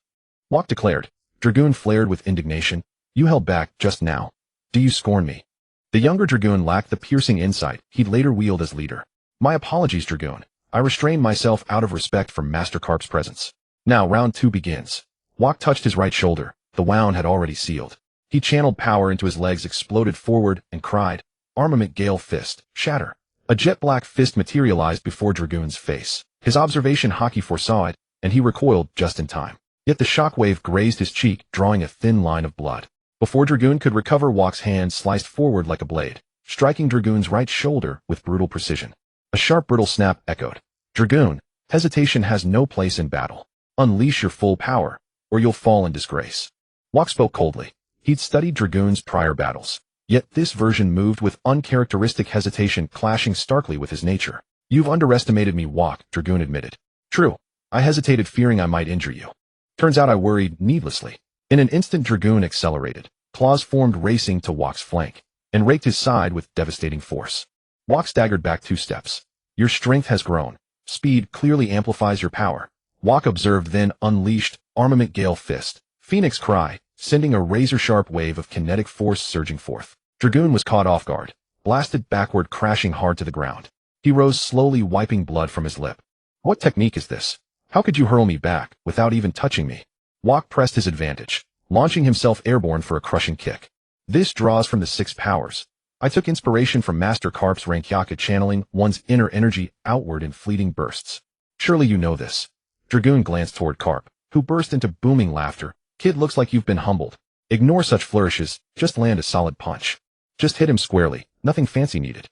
Wok declared. Dragoon flared with indignation. You held back just now. Do you scorn me? The younger Dragoon lacked the piercing insight he'd later wield as leader. My apologies, Dragoon. I restrained myself out of respect for Master Carp's presence. Now round 2 begins. Wok touched his right shoulder. The wound had already sealed. He channeled power into his legs, exploded forward, and cried, Armament Gale Fist, Shatter. A jet black fist materialized before Dragoon's face. His observation Haki foresaw it, and he recoiled just in time. Yet the shockwave grazed his cheek, drawing a thin line of blood. Before Dragoon could recover, Walk's hand sliced forward like a blade, striking Dragoon's right shoulder with brutal precision. A sharp, brittle snap echoed. Dragoon, hesitation has no place in battle. Unleash your full power, or you'll fall in disgrace. Walk spoke coldly. He'd studied Dragoon's prior battles, yet this version moved with uncharacteristic hesitation, clashing starkly with his nature. You've underestimated me, Walk, Dragoon admitted. True, I hesitated, fearing I might injure you. Turns out I worried needlessly. In an instant, Dragoon accelerated. Claws formed, racing to Walk's flank, and raked his side with devastating force. Walk staggered back 2 steps. Your strength has grown. Speed clearly amplifies your power. Walk observed, then unleashed Armament Gale Fist, Phoenix Cry, sending a razor-sharp wave of kinetic force surging forth. Dragoon was caught off guard, blasted backward, crashing hard to the ground. He rose slowly, wiping blood from his lip. What technique is this? How could you hurl me back, without even touching me? Walk pressed his advantage, launching himself airborne for a crushing kick. This draws from the 6 powers. I took inspiration from Master Karp's Rankyaka, channeling one's inner energy outward in fleeting bursts. Surely you know this. Dragoon glanced toward Karp, who burst into booming laughter. Kid, looks like you've been humbled. Ignore such flourishes, just land a solid punch. Just hit him squarely, nothing fancy needed.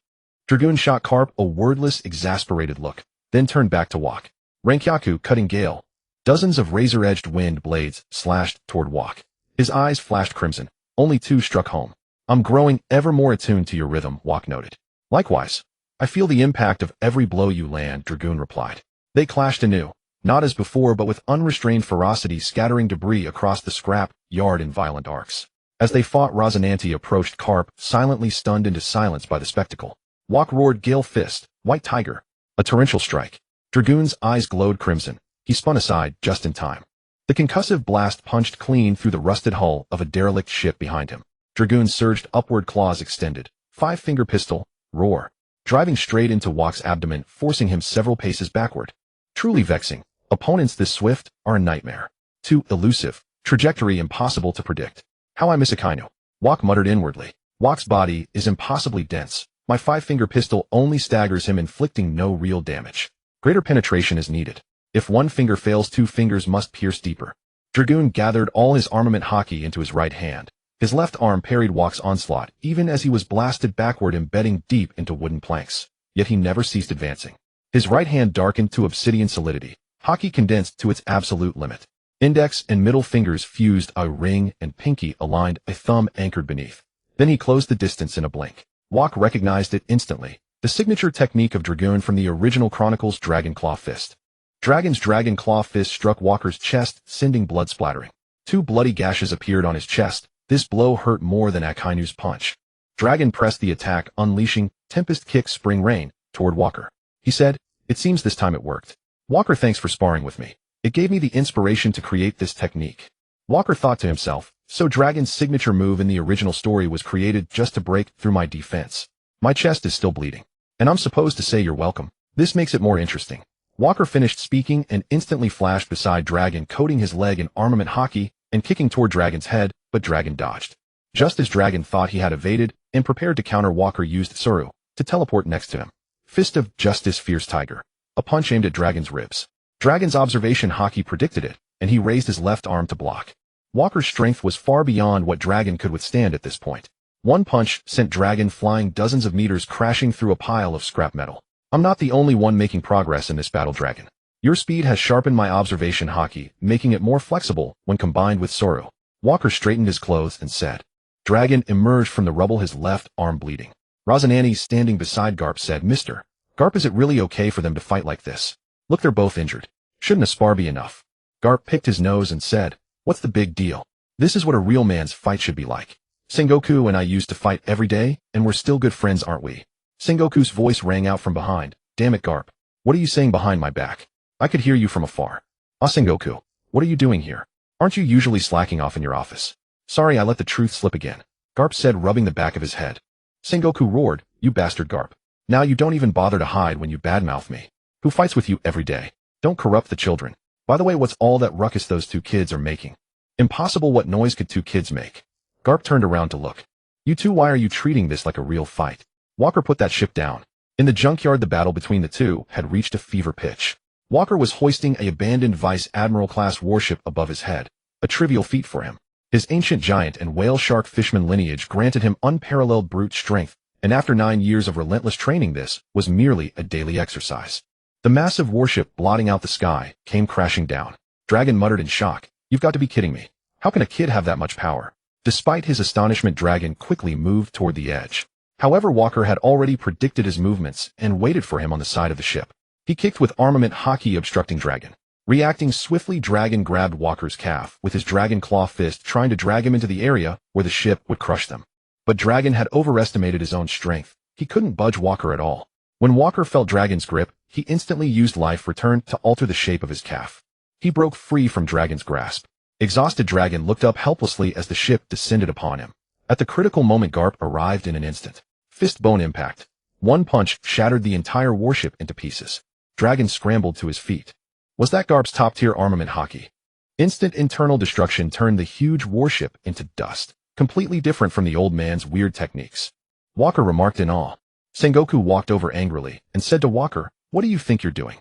Dragoon shot Karp a wordless, exasperated look, then turned back to Walk. Rankyaku, cutting gale. Dozens of razor-edged wind blades slashed toward Walk. His eyes flashed crimson. Only 2 struck home. I'm growing ever more attuned to your rhythm, Walk noted. Likewise. I feel the impact of every blow you land, Dragoon replied. They clashed anew, not as before but with unrestrained ferocity, scattering debris across the scrap yard in violent arcs. As they fought, Rosinante approached Karp, silently stunned into silence by the spectacle. Walk roared, Gale Fist, White Tiger. A torrential strike. Dragoon's eyes glowed crimson. He spun aside, just in time. The concussive blast punched clean through the rusted hull of a derelict ship behind him. Dragoon surged upward, claws extended. 5-finger pistol, roar. Driving straight into Walk's abdomen, forcing him several paces backward. Truly vexing. Opponents this swift are a nightmare. Too elusive. Trajectory impossible to predict. How I miss Akainu. Walk muttered inwardly. Walk's body is impossibly dense. My 5-finger pistol only staggers him, inflicting no real damage. Greater penetration is needed. If 1 finger fails, 2 fingers must pierce deeper. Dragoon gathered all his armament haki into his right hand. His left arm parried Walk's onslaught, even as he was blasted backward, embedding deep into wooden planks. Yet he never ceased advancing. His right hand darkened to obsidian solidity. Haki condensed to its absolute limit. Index and middle fingers fused, a ring, and pinky aligned, a thumb anchored beneath. Then he closed the distance in a blink. Walk recognized it instantly. The signature technique of Dragoon from the original Chronicles, Dragon Claw Fist. Dragon's Dragon Claw Fist struck Walker's chest, sending blood splattering. 2 bloody gashes appeared on his chest. This blow hurt more than Akainu's punch. Dragon pressed the attack, unleashing Tempest Kick Spring Rain toward Walker. He said, "It seems this time it worked. Walker, thanks for sparring with me. It gave me the inspiration to create this technique." Walker thought to himself, so Dragon's signature move in the original story was created just to break through my defense. My chest is still bleeding. And I'm supposed to say you're welcome. This makes it more interesting. Walker finished speaking and instantly flashed beside Dragon, coating his leg in armament haki and kicking toward Dragon's head, but Dragon dodged. Just as Dragon thought he had evaded and prepared to counter, Walker used Suru to teleport next to him. Fist of Justice, Fierce Tiger. A punch aimed at Dragon's ribs. Dragon's observation haki predicted it, and he raised his left arm to block. Walker's strength was far beyond what Dragon could withstand at this point. 1 punch sent Dragon flying dozens of meters, crashing through a pile of scrap metal. I'm not the only one making progress in this battle, Dragon. Your speed has sharpened my observation haki, making it more flexible when combined with Suru. Walker straightened his clothes and said. Dragon emerged from the rubble, his left arm bleeding. Rosinante, standing beside Garp, said, "Mr. Garp, is it really okay for them to fight like this? Look, they're both injured. Shouldn't a spar be enough?" Garp picked his nose and said, "What's the big deal? This is what a real man's fight should be like. Sengoku and I used to fight every day, and we're still good friends, aren't we?" Sengoku's voice rang out from behind. "Damn it, Garp. What are you saying behind my back? I could hear you from afar." "Ah, Sengoku, what are you doing here? Aren't you usually slacking off in your office?" "Sorry, I let the truth slip again," Garp said, rubbing the back of his head. Sengoku roared, "You bastard, Garp. Now you don't even bother to hide when you badmouth me. Who fights with you every day? Don't corrupt the children. By the way, what's all that ruckus those 2 kids are making?" "Impossible, what noise could 2 kids make?" Garp turned around to look. "You two, why are you treating this like a real fight?" Walker put that ship down. In the junkyard, the battle between the 2 had reached a fever pitch. Walker was hoisting a abandoned Vice Admiral class warship above his head, a trivial feat for him. His ancient giant and whale shark fishman lineage granted him unparalleled brute strength, and after 9 years of relentless training this was merely a daily exercise. The massive warship blotting out the sky came crashing down. Dragon muttered in shock, "You've got to be kidding me. How can a kid have that much power?" Despite his astonishment, Dragon quickly moved toward the edge. However, Walker had already predicted his movements and waited for him on the side of the ship. He kicked with armament Haki, obstructing Dragon. Reacting swiftly, Dragon grabbed Walker's calf with his dragon claw fist, trying to drag him into the area where the ship would crush them. But Dragon had overestimated his own strength. He couldn't budge Walker at all. When Walker felt Dragon's grip, he instantly used life return to alter the shape of his calf. He broke free from Dragon's grasp. Exhausted, Dragon looked up helplessly as the ship descended upon him. At the critical moment, Garp arrived in an instant. Fist bone impact. One punch shattered the entire warship into pieces. Dragon scrambled to his feet. Was that Garp's top-tier armament Haki? Instant internal destruction turned the huge warship into dust, completely different from the old man's weird techniques. Walker remarked in awe. Sengoku walked over angrily and said to Walker, "What do you think you're doing?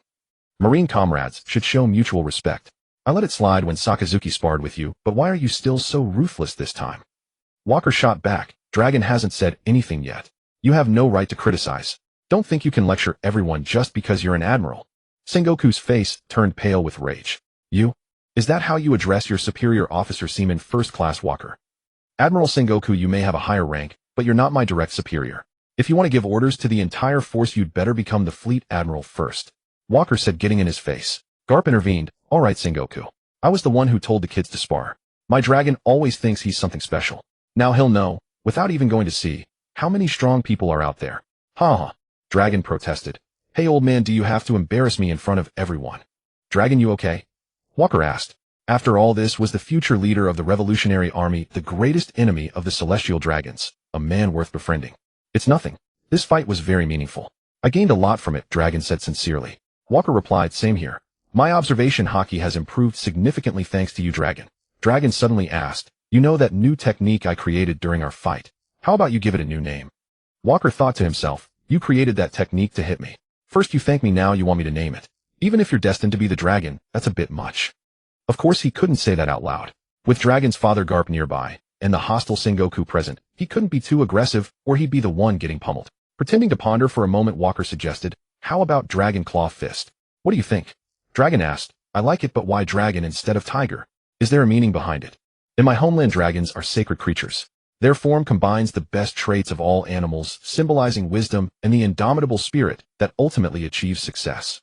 Marine comrades should show mutual respect. I let it slide when Sakazuki sparred with you, but why are you still so ruthless this time?" Walker shot back, "Dragon hasn't said anything yet. You have no right to criticize. Don't think you can lecture everyone just because you're an admiral." Sengoku's face turned pale with rage. "You? Is that how you address your superior officer, Seaman First Class Walker? Admiral Sengoku, you may have a higher rank, but you're not my direct superior. If you want to give orders to the entire force, you'd better become the fleet admiral first," Walker said, getting in his face. Garp intervened. "All right, Sengoku. I was the one who told the kids to spar. My dragon always thinks he's something special. Now he'll know, without even going to sea, how many strong people are out there." "Ha ha," Dragon protested. "Hey old man, do you have to embarrass me in front of everyone?" "Dragon, you okay?" Walker asked. After all, this was the future leader of the Revolutionary Army, the greatest enemy of the Celestial Dragons, a man worth befriending. "It's nothing. This fight was very meaningful. I gained a lot from it," Dragon said sincerely. Walker replied, "Same here. My observation Haki has improved significantly thanks to you, Dragon." Dragon suddenly asked, "You know that new technique I created during our fight? How about you give it a new name?" Walker thought to himself, "You created that technique to hit me. First you thank me, now you want me to name it. Even if you're destined to be the dragon, that's a bit much." Of course he couldn't say that out loud. With Dragon's father Garp nearby, and the hostile Sengoku present, he couldn't be too aggressive or he'd be the one getting pummeled. Pretending to ponder for a moment, Walker suggested, "How about Dragon Claw Fist? What do you think?" Dragon asked, "I like it, but why dragon instead of tiger? Is there a meaning behind it? In my homeland, dragons are sacred creatures. Their form combines the best traits of all animals, symbolizing wisdom and the indomitable spirit that ultimately achieves success."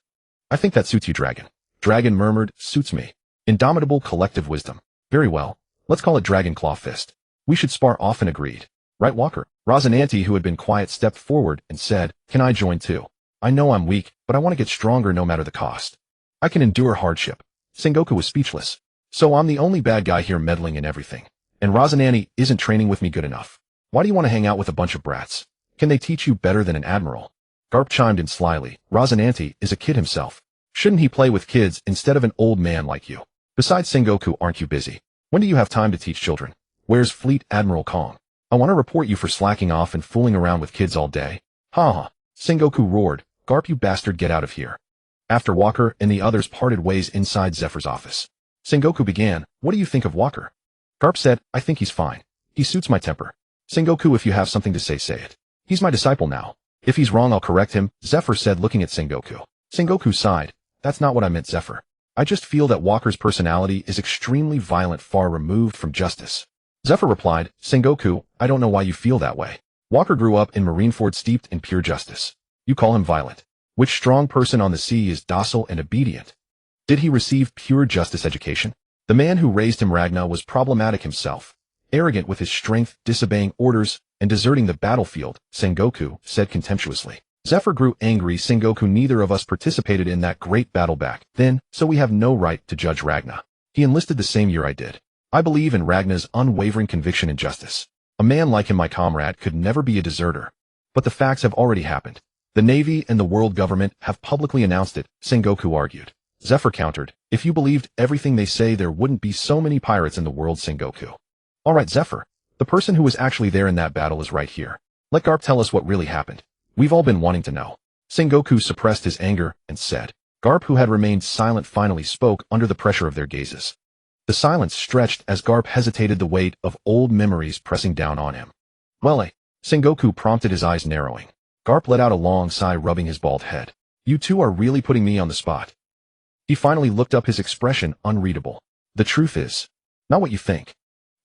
"I think that suits you, Dragon." Dragon murmured, "Suits me. Indomitable collective wisdom. Very well. Let's call it Dragon Claw Fist. We should spar often." Agreed. "Right, Walker?" Rosinante, who had been quiet, stepped forward and said, "Can I join too? I know I'm weak, but I want to get stronger no matter the cost. I can endure hardship." Sengoku was speechless. "So I'm the only bad guy here meddling in everything. And Rosinante isn't training with me good enough. Why do you want to hang out with a bunch of brats? Can they teach you better than an admiral?" Garp chimed in slyly. "Rosinante is a kid himself. Shouldn't he play with kids instead of an old man like you? Besides, Sengoku, aren't you busy? When do you have time to teach children? Where's Fleet Admiral Kong? I want to report you for slacking off and fooling around with kids all day." "Ha ha," Sengoku roared. "Garp, you bastard, get out of here." After Walker and the others parted ways inside Zephyr's office, Sengoku began, "What do you think of Walker?" Garp said, "I think he's fine. He suits my temper." "Sengoku, if you have something to say, say it. He's my disciple now. If he's wrong, I'll correct him," Zephyr said, looking at Sengoku. Sengoku sighed. "That's not what I meant, Zephyr. I just feel that Walker's personality is extremely violent, far removed from justice." Zephyr replied, "Sengoku, I don't know why you feel that way. Walker grew up in Marineford steeped in pure justice. You call him violent. Which strong person on the sea is docile and obedient? Did he receive pure justice education? The man who raised him, Ragna, was problematic himself. Arrogant with his strength, disobeying orders, and deserting the battlefield," Sengoku said contemptuously. Zephyr grew angry. "Sengoku, neither of us participated in that great battle back then, so we have no right to judge Ragna. He enlisted the same year I did. I believe in Ragna's unwavering conviction and justice. A man like him, my comrade, could never be a deserter. But the facts have already happened. The Navy and the world government have publicly announced it," Sengoku argued. Zephyr countered, "If you believed everything they say, there wouldn't be so many pirates in the world, Sengoku." "All right, Zephyr. The person who was actually there in that battle is right here. Let Garp tell us what really happened. We've all been wanting to know." Sengoku suppressed his anger and said. Garp, who had remained silent, finally spoke under the pressure of their gazes. The silence stretched as Garp hesitated, the weight of old memories pressing down on him. Well, Sengoku prompted, his eyes narrowing. Garp let out a long sigh, rubbing his bald head. You two are really putting me on the spot. He finally looked up, his expression unreadable. The truth is, not what you think.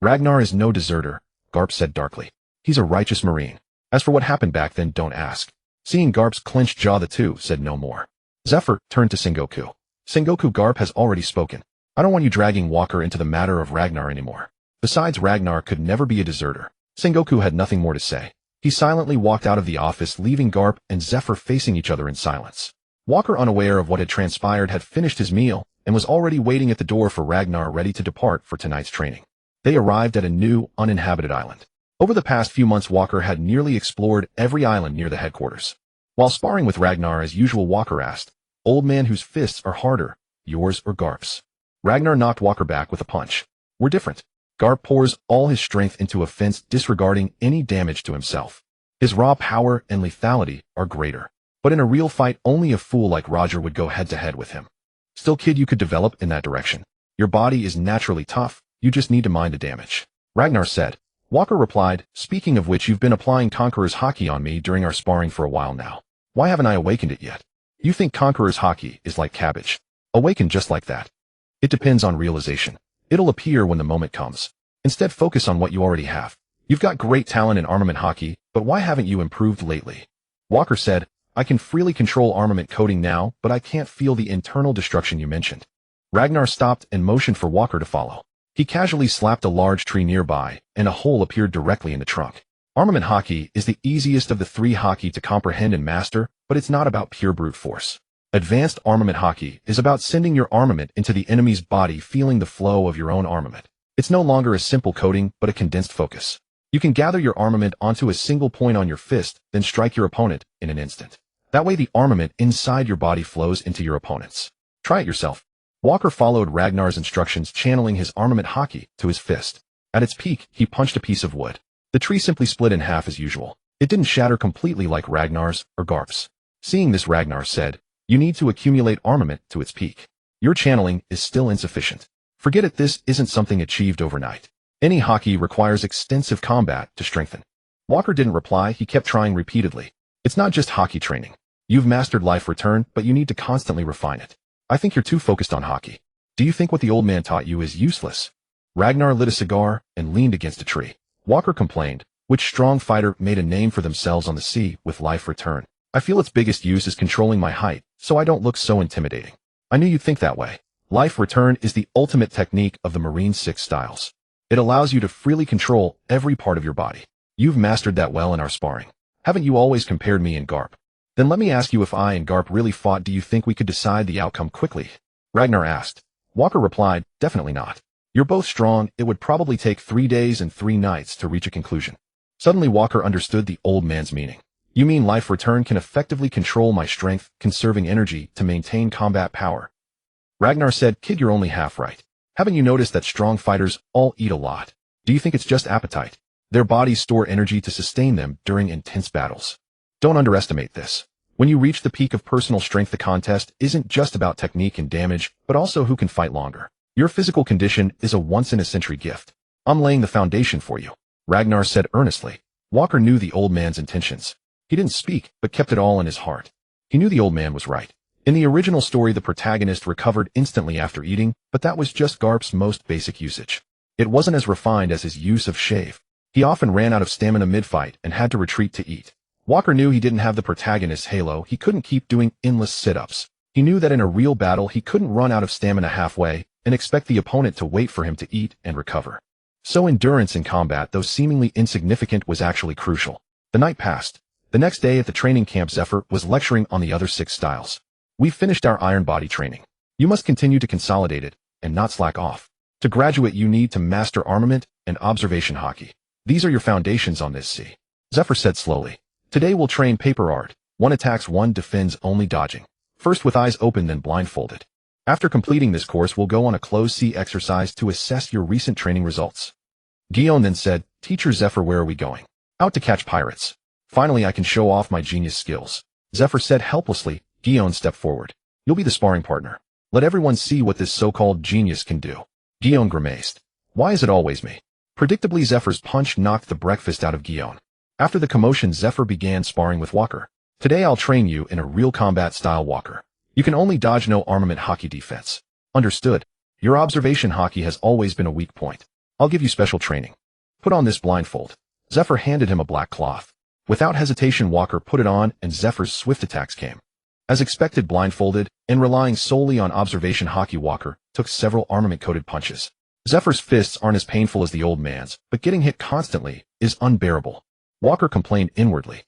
Ragnar is no deserter, Garp said darkly. He's a righteous Marine. As for what happened back then, don't ask. Seeing Garp's clenched jaw, the two said no more. Zephyr turned to Sengoku. Sengoku, Garp has already spoken. I don't want you dragging Walker into the matter of Ragnar anymore. Besides, Ragnar could never be a deserter. Sengoku had nothing more to say. He silently walked out of the office, leaving Garp and Zephyr facing each other in silence. Walker, unaware of what had transpired, had finished his meal and was already waiting at the door for Ragnar, ready to depart for tonight's training. They arrived at a new, uninhabited island. Over the past few months, Walker had nearly explored every island near the headquarters. While sparring with Ragnar as usual, Walker asked, "Old man, whose fists are harder, yours or Garp's?" Ragnar knocked Walker back with a punch. We're different. Garp pours all his strength into a fence, disregarding any damage to himself. His raw power and lethality are greater. But in a real fight, only a fool like Roger would go head-to-head with him. Still, kid, you could develop in that direction. Your body is naturally tough, you just need to mind the damage. Ragnar said. Walker replied, speaking of which, you've been applying Conqueror's Haki on me during our sparring for a while now. Why haven't I awakened it yet? You think Conqueror's Haki is like cabbage. Awaken just like that. It depends on realization. It'll appear when the moment comes. Instead, focus on what you already have. You've got great talent in armament Haki, but why haven't you improved lately? Walker said, I can freely control armament coding now, but I can't feel the internal destruction you mentioned. Ragnar stopped and motioned for Walker to follow. He casually slapped a large tree nearby, and a hole appeared directly in the trunk. Armament Haki is the easiest of the three Haki to comprehend and master, but it's not about pure brute force. Advanced armament Haki is about sending your armament into the enemy's body, feeling the flow of your own armament. It's no longer a simple coding, but a condensed focus. You can gather your armament onto a single point on your fist, then strike your opponent in an instant. That way the armament inside your body flows into your opponent's. Try it yourself. Walker followed Ragnar's instructions, channeling his armament Haki to his fist. At its peak, he punched a piece of wood. The tree simply split in half as usual. It didn't shatter completely like Ragnar's or Garp's. Seeing this, Ragnar said, you need to accumulate armament to its peak. Your channeling is still insufficient. Forget it, this isn't something achieved overnight. Any Haki requires extensive combat to strengthen. Walker didn't reply, he kept trying repeatedly. It's not just Haki training. You've mastered life return, but you need to constantly refine it. I think you're too focused on Haki. Do you think what the old man taught you is useless? Ragnar lit a cigar and leaned against a tree. Walker complained, which strong fighter made a name for themselves on the sea with life return? I feel its biggest use is controlling my height, so I don't look so intimidating. I knew you'd think that way. Life return is the ultimate technique of the Marine 6 styles. It allows you to freely control every part of your body. You've mastered that well in our sparring. Haven't you always compared me and Garp? Then let me ask you, if I and Garp really fought, do you think we could decide the outcome quickly? Ragnar asked. Walker replied, definitely not. You're both strong, it would probably take 3 days and 3 nights to reach a conclusion. Suddenly Walker understood the old man's meaning. You mean life return can effectively control my strength, conserving energy to maintain combat power? Ragnar said, kid, you're only half right. Haven't you noticed that strong fighters all eat a lot? Do you think it's just appetite? Their bodies store energy to sustain them during intense battles. Don't underestimate this. When you reach the peak of personal strength, the contest isn't just about technique and damage, but also who can fight longer. Your physical condition is a once-in-a-century gift. I'm laying the foundation for you, Ragnar said earnestly. Walker knew the old man's intentions. He didn't speak, but kept it all in his heart. He knew the old man was right. In the original story, the protagonist recovered instantly after eating, but that was just Garp's most basic usage. It wasn't as refined as his use of shave. He often ran out of stamina mid-fight and had to retreat to eat. Walker knew he didn't have the protagonist's halo. He couldn't keep doing endless sit-ups. He knew that in a real battle, he couldn't run out of stamina halfway and expect the opponent to wait for him to eat and recover. So endurance in combat, though seemingly insignificant, was actually crucial. The night passed. The next day at the training camp, Zephyr was lecturing on the other 6 styles. We've finished our iron body training. You must continue to consolidate it and not slack off. To graduate, you need to master armament and observation Haki. These are your foundations on this sea. Zephyr said slowly. Today we'll train paper art. 1 attacks, 1 defends, only dodging. First with eyes open, then blindfolded. After completing this course, we'll go on a closed sea exercise to assess your recent training results. Guillaume then said, Teacher Zephyr, where are we going? Out to catch pirates. Finally, I can show off my genius skills. Zephyr said helplessly. Guillaume stepped forward. You'll be the sparring partner. Let everyone see what this so-called genius can do. Guillaume grimaced. Why is it always me? Predictably, Zephyr's punch knocked the breakfast out of Guillaume. After the commotion, Zephyr began sparring with Walker. Today I'll train you in a real combat style, Walker. You can only dodge, no armament Haki defense. Understood. Your observation Haki has always been a weak point. I'll give you special training. Put on this blindfold. Zephyr handed him a black cloth. Without hesitation, Walker put it on and Zephyr's swift attacks came. As expected, blindfolded, and relying solely on observation Haki, Walker took several armament-coated punches. Zephyr's fists aren't as painful as the old man's, but getting hit constantly is unbearable. Walker complained inwardly.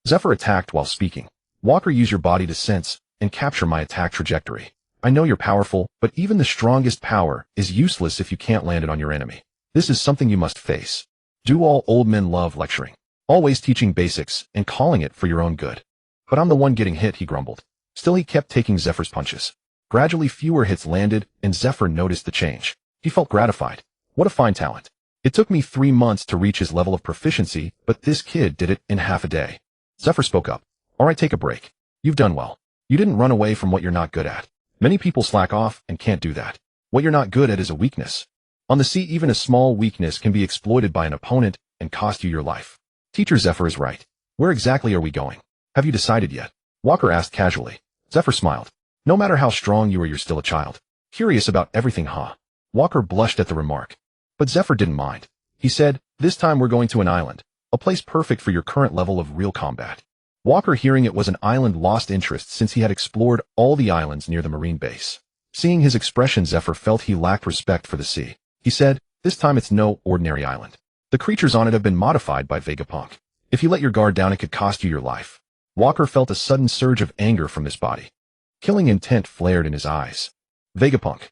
Zephyr attacked while speaking. Walker, use your body to sense and capture my attack trajectory. I know you're powerful, but even the strongest power is useless if you can't land it on your enemy. This is something you must face. Do all old men love lecturing, always teaching basics and calling it for your own good. But I'm the one getting hit, he grumbled. Still, he kept taking Zephyr's punches. Gradually, fewer hits landed, and Zephyr noticed the change. He felt gratified. What a fine talent. It took me 3 months to reach his level of proficiency, but this kid did it in half a day. Zephyr spoke up. All right, take a break. You've done well. You didn't run away from what you're not good at. Many people slack off and can't do that. What you're not good at is a weakness. On the sea, even a small weakness can be exploited by an opponent and cost you your life. Teacher, Zephyr is right. Where exactly are we going? Have you decided yet? Walker asked casually. Zephyr smiled. No matter how strong you are, you're still a child. Curious about everything, huh? Walker blushed at the remark. But Zephyr didn't mind. He said, this time we're going to an island, a place perfect for your current level of real combat. Walker, hearing it was an island, lost interest since he had explored all the islands near the marine base. Seeing his expression, Zephyr felt he lacked respect for the sea. He said, this time it's no ordinary island. The creatures on it have been modified by Vegapunk. If you let your guard down, it could cost you your life. Walker felt a sudden surge of anger from this body. Killing intent flared in his eyes. Vegapunk?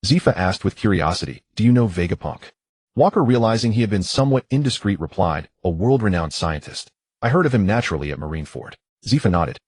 Zifa asked with curiosity, do you know Vegapunk? Walker, realizing he had been somewhat indiscreet, replied, a world-renowned scientist. I heard of him naturally at Marineford. Zifa nodded.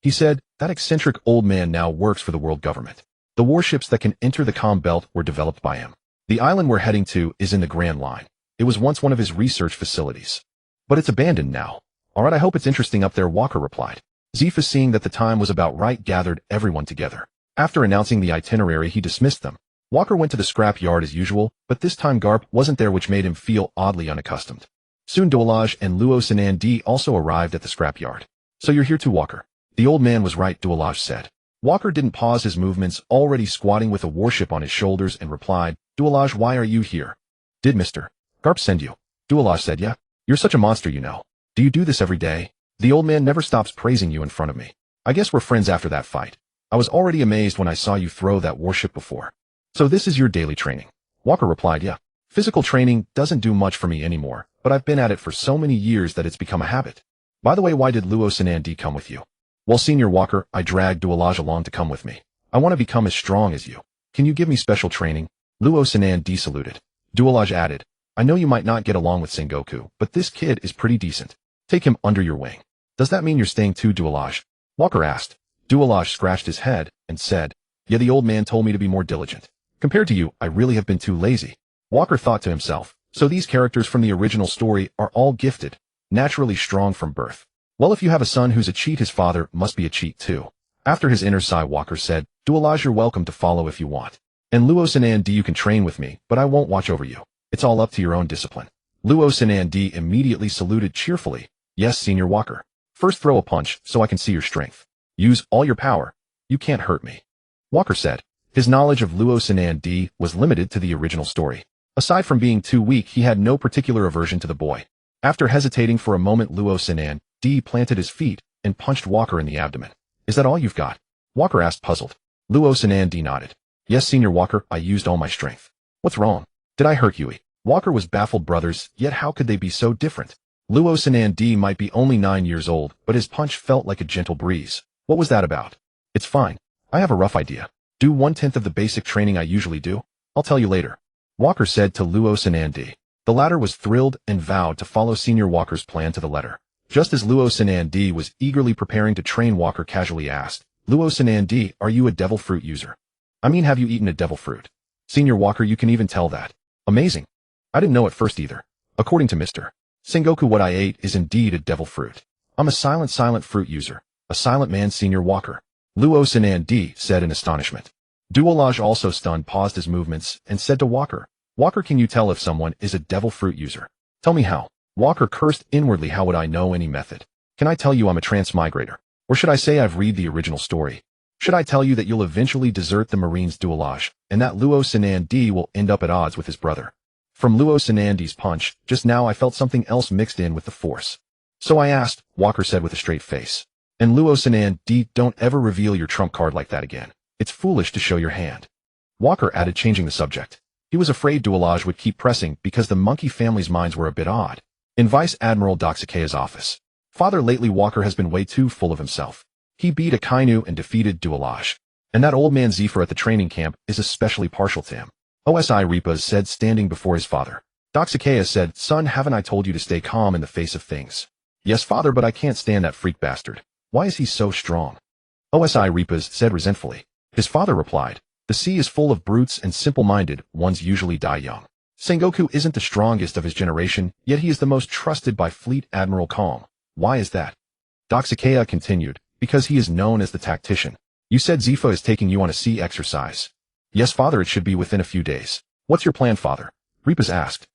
He said, that eccentric old man now works for the world government. The warships that can enter the comm belt were developed by him. The island we're heading to is in the Grand Line. It was once one of his research facilities. But it's abandoned now. All right, I hope it's interesting up there, Walker replied. Zifa, seeing that the time was about right, gathered everyone together. After announcing the itinerary, he dismissed them. Walker went to the scrap yard as usual, but this time Garp wasn't there, which made him feel oddly unaccustomed. Soon Duolage and Luo Sanandi also arrived at the scrap yard. So you're here too, Walker. The old man was right, Duolage said. Walker didn't pause his movements, already squatting with a warship on his shoulders, and replied, Duolage, why are you here? Did Mr. Garp send you? Duolage said, yeah. You're such a monster, you know. Do you do this every day? The old man never stops praising you in front of me. I guess we're friends after that fight. I was already amazed when I saw you throw that warship before. So this is your daily training? Walker replied, yeah. Physical training doesn't do much for me anymore, but I've been at it for so many years that it's become a habit. By the way, why did Luo Sanandi come with you? Well, Senior Walker, I dragged Duolage along to come with me. I want to become as strong as you. Can you give me special training? Luo Sanandi saluted. Duolage added, I know you might not get along with Sengoku, but this kid is pretty decent. Take him under your wing. Does that mean you're staying too, Duolage? Walker asked. Duolage scratched his head and said, yeah, the old man told me to be more diligent. Compared to you, I really have been too lazy. Walker thought to himself, so these characters from the original story are all gifted, naturally strong from birth. Well, if you have a son who's a cheat, his father must be a cheat too. After his inner sigh, Walker said, Duolage, you're welcome to follow if you want. And Luo Sanandi, you can train with me, but I won't watch over you. It's all up to your own discipline. Luo Sanandi immediately saluted cheerfully. Yes, Senior Walker. First throw a punch so I can see your strength. Use all your power. You can't hurt me. Walker said. His knowledge of Luo Sanandi was limited to the original story. Aside from being too weak, he had no particular aversion to the boy. After hesitating for a moment, Luo Sanandi planted his feet and punched Walker in the abdomen. Is that all you've got? Walker asked, puzzled. Luo Sanandi nodded. Yes, Senior Walker, I used all my strength. What's wrong? Did I hurt you? Walker was baffled. Brothers, yet how could they be so different? Luo Sanandi might be only 9 years old, but his punch felt like a gentle breeze. What was that about? It's fine. I have a rough idea. Do 1/10 of the basic training I usually do. I'll tell you later. Walker said to Luo Sanandi. The latter was thrilled and vowed to follow Senior Walker's plan to the letter. Just as Luo Sanandi was eagerly preparing to train, Walker casually asked, Luo Sanandi, are you a devil fruit user? I mean, have you eaten a devil fruit? Senior Walker, you can even tell that. Amazing. I didn't know at first either. According to Mr. Sengoku, what I ate is indeed a devil fruit. I'm a silent fruit user. A silent man, Senior Walker. Luo Sanandi said in astonishment. Duolage, also stunned, paused his movements and said to Walker, "Walker, can you tell if someone is a devil fruit user? Tell me how." Walker cursed inwardly. "How would I know any method? Can I tell you I'm a transmigrator? Or should I say I've read the original story? Should I tell you that you'll eventually desert the Marines Duolage, and that Luo Sanandi will end up at odds with his brother?" From Luo Sanandi's punch, just now I felt something else mixed in with the force. "So I asked," Walker said with a straight face. "And Luo Sanandi, don't ever reveal your trump card like that again. It's foolish to show your hand." Walker added, changing the subject. He was afraid Duolage would keep pressing because the monkey family's minds were a bit odd. In Vice Admiral Doxakea's office, "Father, lately Walker has been way too full of himself. He beat Akainu and defeated Duolage. And that old man Zephyr at the training camp is especially partial to him." Osi Ripa said, standing before his father. Doxakea said, "Son, haven't I told you to stay calm in the face of things?" "Yes, father, but I can't stand that freak bastard. Why is he so strong?" Osi Ripa said resentfully. His father replied, "The sea is full of brutes, and simple-minded ones usually die young. Sengoku isn't the strongest of his generation, yet he is the most trusted by Fleet Admiral Calm. Why is that?" Doxakea continued, "Because he is known as the tactician. You said Zephyr is taking you on a sea exercise." "Yes, father, it should be within a few days." "What's your plan, father?" Ripas asked.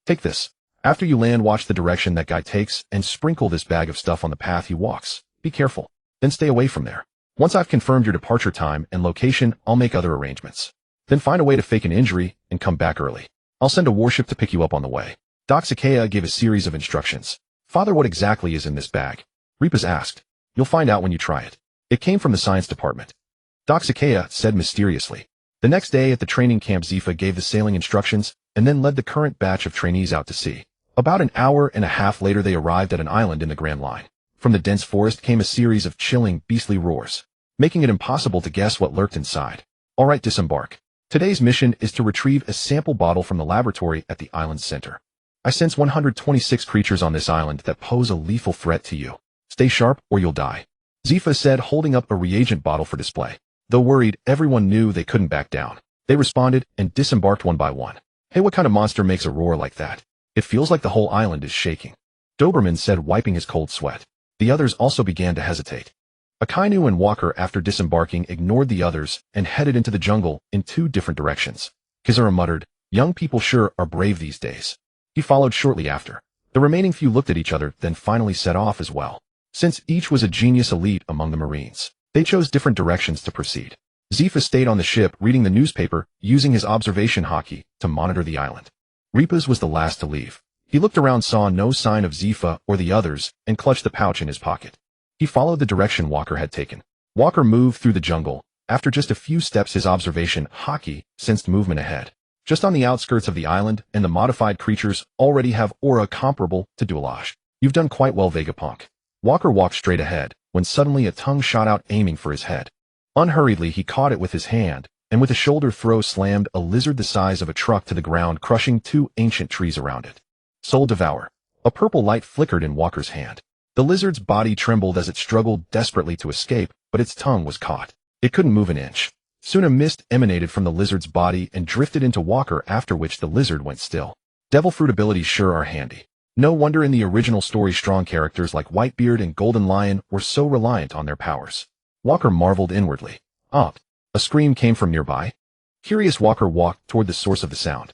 "Take this. After you land, watch the direction that guy takes and sprinkle this bag of stuff on the path he walks. Be careful. Then stay away from there. Once I've confirmed your departure time and location, I'll make other arrangements. Then find a way to fake an injury and come back early. I'll send a warship to pick you up on the way." Doxakea gave a series of instructions. "Father, what exactly is in this bag?" Ripas asked. "You'll find out when you try it. It came from the science department." Doxakea said mysteriously. The next day at the training camp, Zephyr gave the sailing instructions and then led the current batch of trainees out to sea. About an hour and a half later, they arrived at an island in the Grand Line. From the dense forest came a series of chilling, beastly roars, making it impossible to guess what lurked inside. "All right, disembark. Today's mission is to retrieve a sample bottle from the laboratory at the island's center. I sense 126 creatures on this island that pose a lethal threat to you. Stay sharp or you'll die," Zephyr said, holding up a reagent bottle for display. Though worried, everyone knew they couldn't back down. They responded and disembarked one by one. "Hey, what kind of monster makes a roar like that? It feels like the whole island is shaking," Doberman said, wiping his cold sweat. The others also began to hesitate. Akainu and Walker, after disembarking, ignored the others and headed into the jungle in two different directions. Kizura muttered, "Young people sure are brave these days." He followed shortly after. The remaining few looked at each other, then finally set off as well. Since each was a genius elite among the Marines, they chose different directions to proceed. Zephyr stayed on the ship reading the newspaper, using his observation haki to monitor the island. Ripas was the last to leave. He looked around, saw no sign of Zephyr or the others, and clutched the pouch in his pocket. He followed the direction Walker had taken. Walker moved through the jungle. After just a few steps, his observation haki sensed movement ahead, just on the outskirts of the island, and the modified creatures already have aura comparable to Duolage. "You've done quite well, Vegapunk." Walker walked straight ahead, when suddenly a tongue shot out, aiming for his head. Unhurriedly, he caught it with his hand, and with a shoulder throw slammed a lizard the size of a truck to the ground, crushing two ancient trees around it. "Soul Devour." A purple light flickered in Walker's hand. The lizard's body trembled as it struggled desperately to escape, but its tongue was caught. It couldn't move an inch. Soon a mist emanated from the lizard's body and drifted into Walker, after which the lizard went still. Devil fruit abilities sure are handy. No wonder in the original story strong characters like Whitebeard and Golden Lion were so reliant on their powers. Walker marveled inwardly. "Ah!" A scream came from nearby. Curious, Walker walked toward the source of the sound.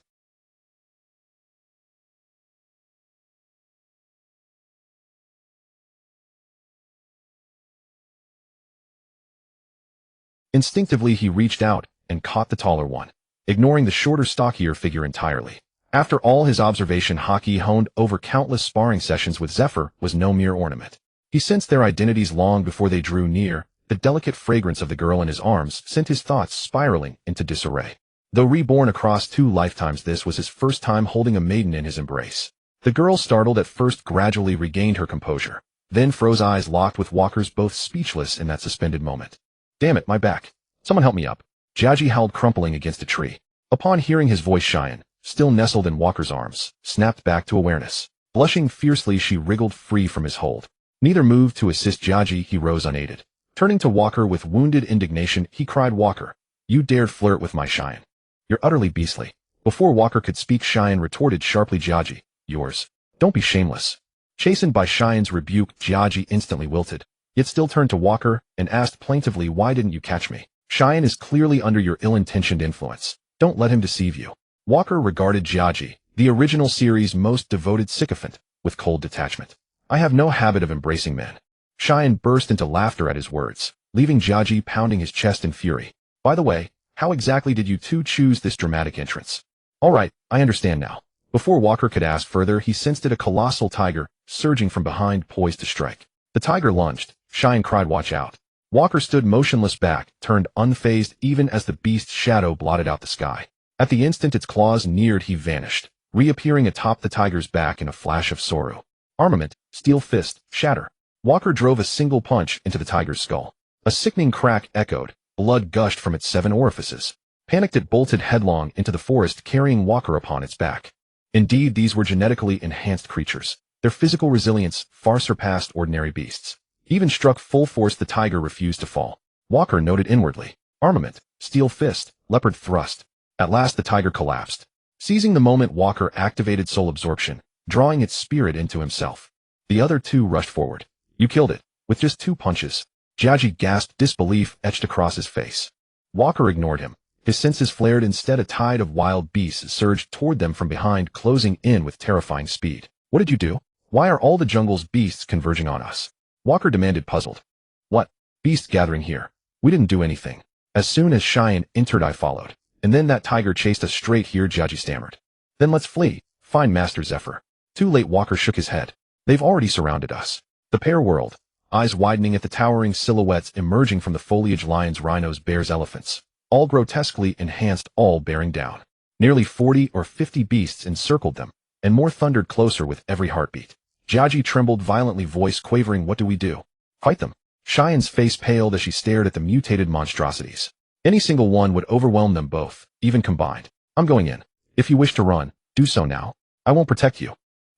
Instinctively, he reached out and caught the taller one, ignoring the shorter, stockier figure entirely. After all, his observation haki, honed over countless sparring sessions with Zephyr, was no mere ornament. He sensed their identities long before they drew near. The delicate fragrance of the girl in his arms sent his thoughts spiraling into disarray. Though reborn across 2 lifetimes, this was his first time holding a maiden in his embrace. The girl, startled at first, gradually regained her composure, then froze, eyes locked with Walker's, both speechless in that suspended moment. "Damn it, my back. Someone help me up." Jiaji howled, crumpling against a tree. Upon hearing his voice, Cheyenne, still nestled in Walker's arms, snapped back to awareness. Blushing fiercely, she wriggled free from his hold. Neither moved to assist Jiaji. He rose unaided. Turning to Walker with wounded indignation, he cried, "Walker, you dared flirt with my Cheyenne. You're utterly beastly." Before Walker could speak, Cheyenne retorted sharply, "Jiaji, yours. Don't be shameless." Chastened by Cheyenne's rebuke, Jiaji instantly wilted, yet still turned to Walker and asked plaintively, "Why didn't you catch me?" Cheyenne is clearly under your ill-intentioned influence. Don't let him deceive you. Walker regarded Jiaji, the original series' most devoted sycophant, with cold detachment. I have no habit of embracing men. Cheyenne burst into laughter at his words, leaving Jiaji pounding his chest in fury. By the way, how exactly did you two choose this dramatic entrance? All right, I understand now. Before Walker could ask further, he sensed a colossal tiger, surging from behind, poised to strike. The tiger lunged. Cheyenne cried, "Watch out." Walker stood motionless back, turned unfazed even as the beast's shadow blotted out the sky. At the instant its claws neared, he vanished, reappearing atop the tiger's back in a flash of sorrow. Armament, steel fist, shatter. Walker drove a single punch into the tiger's skull. A sickening crack echoed, blood gushed from its 7 orifices. Panicked, it bolted headlong into the forest, carrying Walker upon its back. Indeed, these were genetically enhanced creatures. Their physical resilience far surpassed ordinary beasts. Even struck full force, the tiger refused to fall. Walker noted inwardly. Armament, steel fist, leopard thrust. At last the tiger collapsed. Seizing the moment, Walker activated soul absorption, drawing its spirit into himself. The other two rushed forward. You killed it, with just 2 punches. Jiaji gasped, disbelief etched across his face. Walker ignored him. His senses flared. Instead, a tide of wild beasts surged toward them from behind, closing in with terrifying speed. What did you do? Why are all the jungle's beasts converging on us? Walker demanded, puzzled. What? Beasts gathering here. We didn't do anything. As soon as Cheyenne entered, I followed. And then that tiger chased us straight here, Jiaji stammered. Then let's flee. Find Master Zephyr. Too late. Walker shook his head. They've already surrounded us. The pair whirled, eyes widening at the towering silhouettes emerging from the foliage: lions, rhinos, bears, elephants. All grotesquely enhanced, all bearing down. Nearly 40 or 50 beasts encircled them, and more thundered closer with every heartbeat. Jiaji trembled violently, voice quavering. What do we do? Fight them. Cheyenne's face paled as she stared at the mutated monstrosities. Any single one would overwhelm them both, even combined. I'm going in. If you wish to run, do so now. I won't protect you.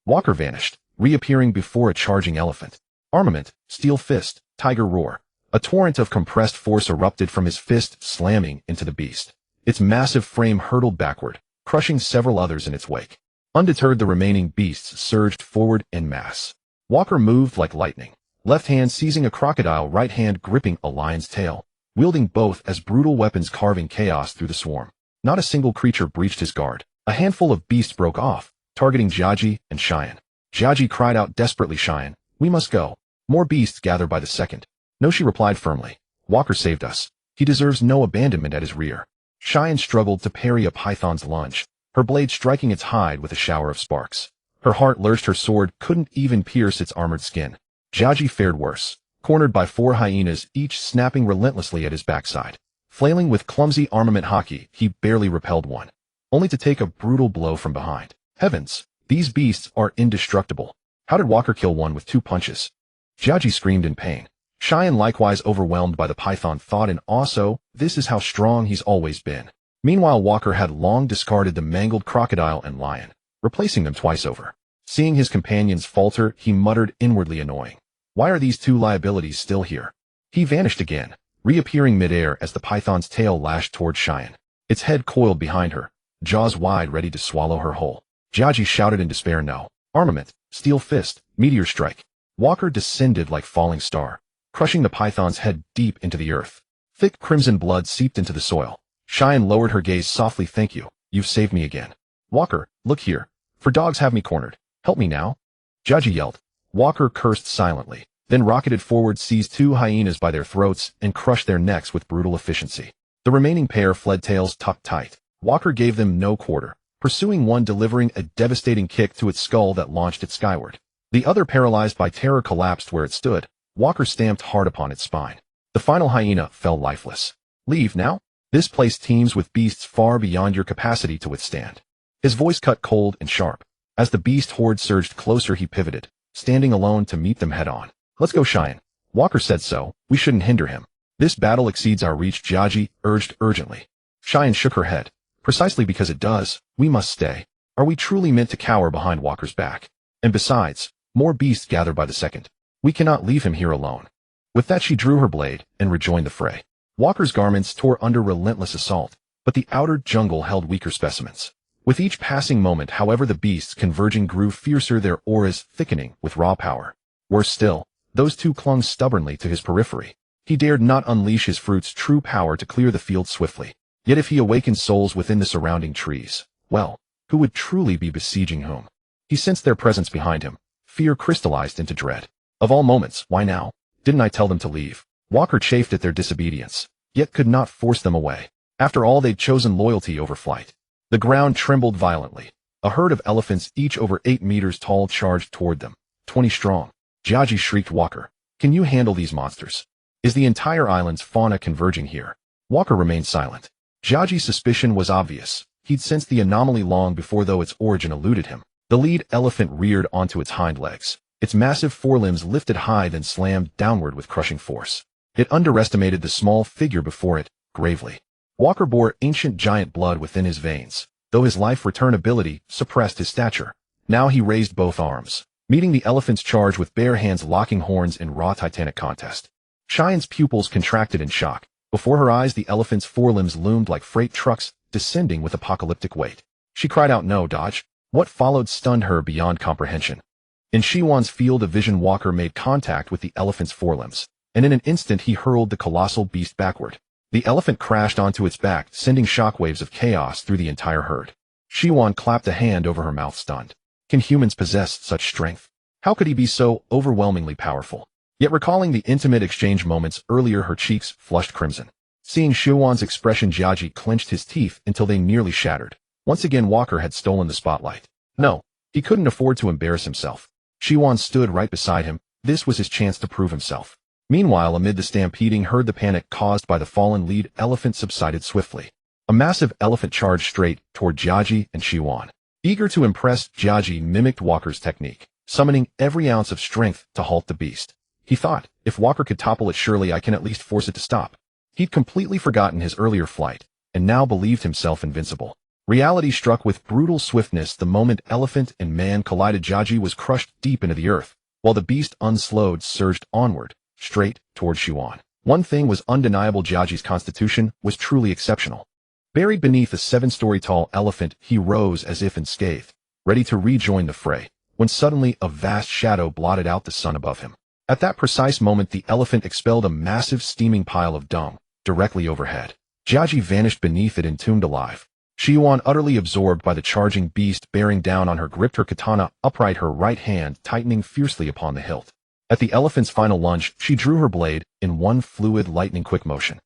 Walker vanished, reappearing before a charging elephant. Armament, steel fist, tiger roar. A torrent of compressed force erupted from his fist, slamming into the beast. Its massive frame hurtled backward, crushing several others in its wake. Undeterred, the remaining beasts surged forward en masse. Walker moved like lightning, left hand seizing a crocodile, right hand gripping a lion's tail, wielding both as brutal weapons, carving chaos through the swarm. Not a single creature breached his guard. A handful of beasts broke off, targeting Jiaji and Cheyenne. Jiaji cried out desperately, Cheyenne, we must go. More beasts gathered by the second. No, she replied firmly. Walker saved us. He deserves no abandonment at his rear. Cheyenne struggled to parry a python's lunge, her blade striking its hide with a shower of sparks. Her heart lurched, her sword couldn't even pierce its armored skin. Jiaji fared worse, cornered by 4 hyenas, each snapping relentlessly at his backside. Flailing with clumsy armament haki, he barely repelled one, only to take a brutal blow from behind. Heavens, these beasts are indestructible. How did Walker kill one with 2 punches? Jiaji screamed in pain. Cheyenne, likewise overwhelmed by the python, thought in awe. So, this is how strong he's always been. Meanwhile, Walker had long discarded the mangled crocodile and lion, replacing them twice over. Seeing his companions falter, he muttered inwardly, annoying. Why are these 2 liabilities still here? He vanished again, reappearing midair as the python's tail lashed toward Cheyenne. Its head coiled behind her, jaws wide, ready to swallow her whole. Jiaji shouted in despair, no. Armament, steel fist, meteor strike. Walker descended like falling star, crushing the python's head deep into the earth. Thick crimson blood seeped into the soil. Cheyenne lowered her gaze softly. Thank you. You've saved me again. Walker, look here. For dogs have me cornered. Help me now. Jiaji yelled. Walker cursed silently, then rocketed forward, seized 2 hyenas by their throats, and crushed their necks with brutal efficiency. The remaining pair fled, tails tucked tight. Walker gave them no quarter, pursuing one, delivering a devastating kick to its skull that launched it skyward. The other, paralyzed by terror, collapsed where it stood. Walker stamped hard upon its spine. The final hyena fell lifeless. Leave now? This place teems with beasts far beyond your capacity to withstand. His voice cut cold and sharp. As the beast horde surged closer, he pivoted, standing alone to meet them head on. Let's go, Cheyenne. Walker said so. We shouldn't hinder him. This battle exceeds our reach, Jiaji urged urgently. Cheyenne shook her head. Precisely because it does, we must stay. Are we truly meant to cower behind Walker's back? And besides, more beasts gather by the second. We cannot leave him here alone. With that, she drew her blade and rejoined the fray. Walker's garments tore under relentless assault, but the outer jungle held weaker specimens. With each passing moment, however, the beasts converging grew fiercer, their auras thickening with raw power. Worse still, those 2 clung stubbornly to his periphery, He dared not unleash his fruit's true power to clear the field swiftly. Yet if he awakened souls within the surrounding trees, well, who would truly be besieging whom? He sensed their presence behind him. Fear crystallized into dread. Of all moments, why now? Didn't I tell them to leave? Walker chafed at their disobedience, yet could not force them away. After all, they'd chosen loyalty over flight. The ground trembled violently. A herd of elephants, each over 8 meters tall, charged toward them. 20 strong. Jiaji shrieked. Walker, can you handle these monsters? Is the entire island's fauna converging here? Walker remained silent. Jiaji's suspicion was obvious. He'd sensed the anomaly long before, though its origin eluded him. The lead elephant reared onto its hind legs. Its massive forelimbs lifted high, then slammed downward with crushing force. It underestimated the small figure before it, gravely. Walker bore ancient giant blood within his veins, though his life return ability suppressed his stature. Now he raised both arms, meeting the elephant's charge with bare hands, locking horns in raw titanic contest. Cheyenne's pupils contracted in shock. Before her eyes, the elephant's forelimbs loomed like freight trucks, descending with apocalyptic weight. She cried out, "No, dodge!" What followed stunned her beyond comprehension. In Shiwan's field of vision, Walker made contact with the elephant's forelimbs, and in an instant he hurled the colossal beast backward. The elephant crashed onto its back, sending shockwaves of chaos through the entire herd. Shiwan clapped a hand over her mouth, stunned. Can humans possess such strength? How could he be so overwhelmingly powerful? Yet recalling the intimate exchange moments earlier, her cheeks flushed crimson. Seeing Shiwan's expression, Jiaji clenched his teeth until they nearly shattered. Once again, Walker had stolen the spotlight. No, he couldn't afford to embarrass himself. Shiwan stood right beside him. This was his chance to prove himself. Meanwhile, amid the stampeding herd, the panic caused by the fallen lead elephant subsided swiftly. A massive elephant charged straight toward Jiaji and Shiwan. Eager to impress, Jiaji mimicked Walker's technique, summoning every ounce of strength to halt the beast. He thought, if Walker could topple it, surely I can at least force it to stop. He'd completely forgotten his earlier flight, and now believed himself invincible. Reality struck with brutal swiftness the moment elephant and man collided. Jiaji was crushed deep into the earth, while the beast, unslowed, surged onward, straight toward Shiwan. One thing was undeniable: Jiaji's constitution was truly exceptional. Buried beneath a 7-story-tall elephant, he rose as if unscathed, ready to rejoin the fray, when suddenly a vast shadow blotted out the sun above him. At that precise moment, the elephant expelled a massive steaming pile of dung directly overhead. Jiaji vanished beneath it, entombed alive. Shiwan, utterly absorbed by the charging beast bearing down on her, gripped her katana upright, her right hand tightening fiercely upon the hilt. At the elephant's final lunge, she drew her blade in one fluid, lightning-quick motion.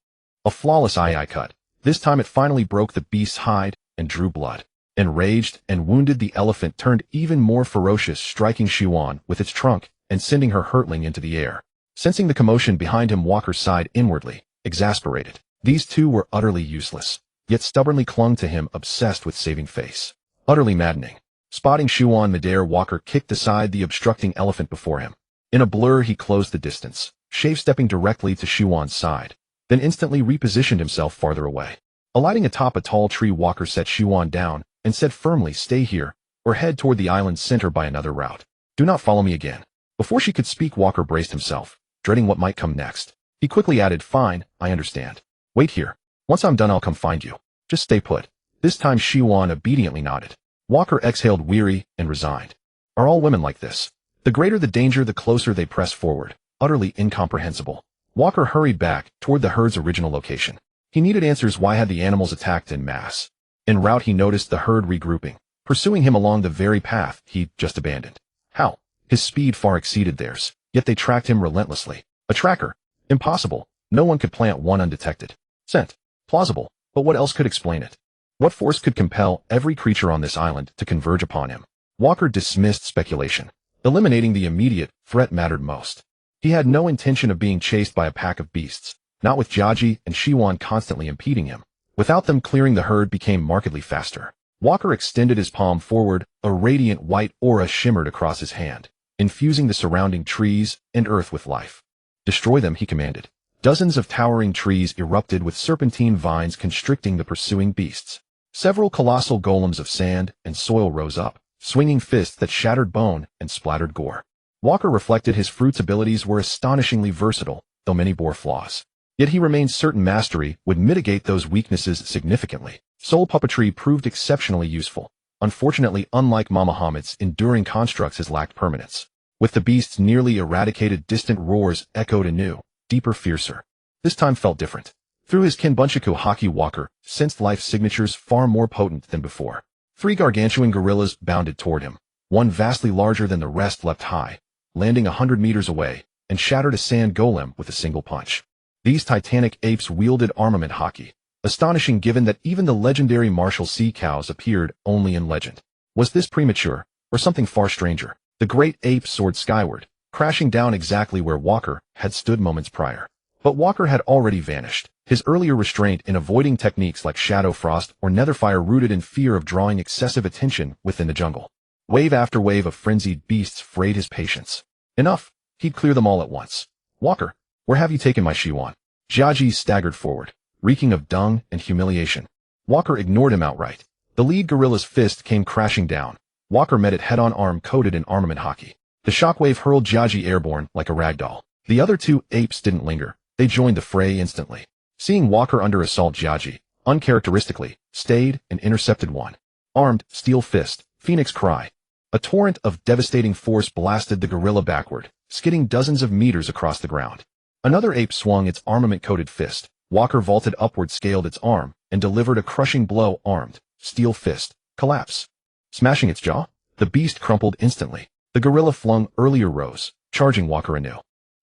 A flawless eye cut. This time it finally broke the beast's hide and drew blood. Enraged and wounded, the elephant turned even more ferocious, striking Shiwan with its trunk and sending her hurtling into the air. Sensing the commotion behind him, Walker sighed inwardly, exasperated. These two were utterly useless, yet stubbornly clung to him, obsessed with saving face. Utterly maddening. Spotting Shiwan midair, Walker kicked aside the obstructing elephant before him. In a blur, he closed the distance, stepping directly to Shiwan's side, then instantly repositioned himself farther away. Alighting atop a tall tree, Walker set Shiwan down and said firmly, "Stay here, or head toward the island's center by another route. Do not follow me again." Before she could speak, Walker braced himself, dreading what might come next. He quickly added, "Fine, I understand. Wait here. Once I'm done, I'll come find you. Just stay put." This time Shiwan obediently nodded. Walker exhaled, weary and resigned. Are all women like this? The greater the danger, the closer they press forward. Utterly incomprehensible. Walker hurried back toward the herd's original location. He needed answers. Why had the animals attacked en masse? En route, he noticed the herd regrouping, pursuing him along the very path he'd just abandoned. How? His speed far exceeded theirs, yet they tracked him relentlessly. A tracker? Impossible. No one could plant one undetected scent. Plausible, but what else could explain it? What force could compel every creature on this island to converge upon him? Walker dismissed speculation. Eliminating the immediate threat mattered most. He had no intention of being chased by a pack of beasts, not with Jiaji and Shiwan constantly impeding him. Without them, clearing the herd became markedly faster. Walker extended his palm forward, a radiant white aura shimmered across his hand, infusing the surrounding trees and earth with life. "Destroy them," he commanded. Dozens of towering trees erupted with serpentine vines constricting the pursuing beasts. Several colossal golems of sand and soil rose up, swinging fists that shattered bone and splattered gore. Walker reflected his fruit's abilities were astonishingly versatile, though many bore flaws. Yet he remained certain mastery would mitigate those weaknesses significantly. Soul puppetry proved exceptionally useful. Unfortunately, unlike Muhammad's enduring constructs, has lacked permanence. With the beasts nearly eradicated, distant roars echoed anew, deeper, fiercer. This time felt different. Through his Kinbunchaku Haki, Walker sensed life signatures far more potent than before. 3 gargantuan gorillas bounded toward him. One vastly larger than the rest leapt high, landing 100 meters away, and shattered a sand golem with a single punch. These titanic apes wielded armament Haki. Astonishing given that even the legendary martial sea cows appeared only in legend. Was this premature, or something far stranger? The great ape soared skyward, crashing down exactly where Walker had stood moments prior. But Walker had already vanished. His earlier restraint in avoiding techniques like shadow frost or netherfire rooted in fear of drawing excessive attention within the jungle. Wave after wave of frenzied beasts frayed his patience. Enough. He'd clear them all at once. Walker, where have you taken my Shiwan? Jiaji staggered forward, reeking of dung and humiliation. Walker ignored him outright. The lead gorilla's fist came crashing down. Walker met it head-on, arm coated in armament Haki. The shockwave hurled Jiaji airborne like a ragdoll. The other 2 apes didn't linger. They joined the fray instantly. Seeing Walker under assault, Jiaji, uncharacteristically, stayed and intercepted one. Armed, steel fist, phoenix cry. A torrent of devastating force blasted the gorilla backward, skidding dozens of meters across the ground. Another ape swung its armament-coated fist. Walker vaulted upward, scaled its arm, and delivered a crushing blow. Armed, steel fist, collapse. Smashing its jaw, the beast crumpled instantly. The gorilla flung earlier rose, charging Walker anew.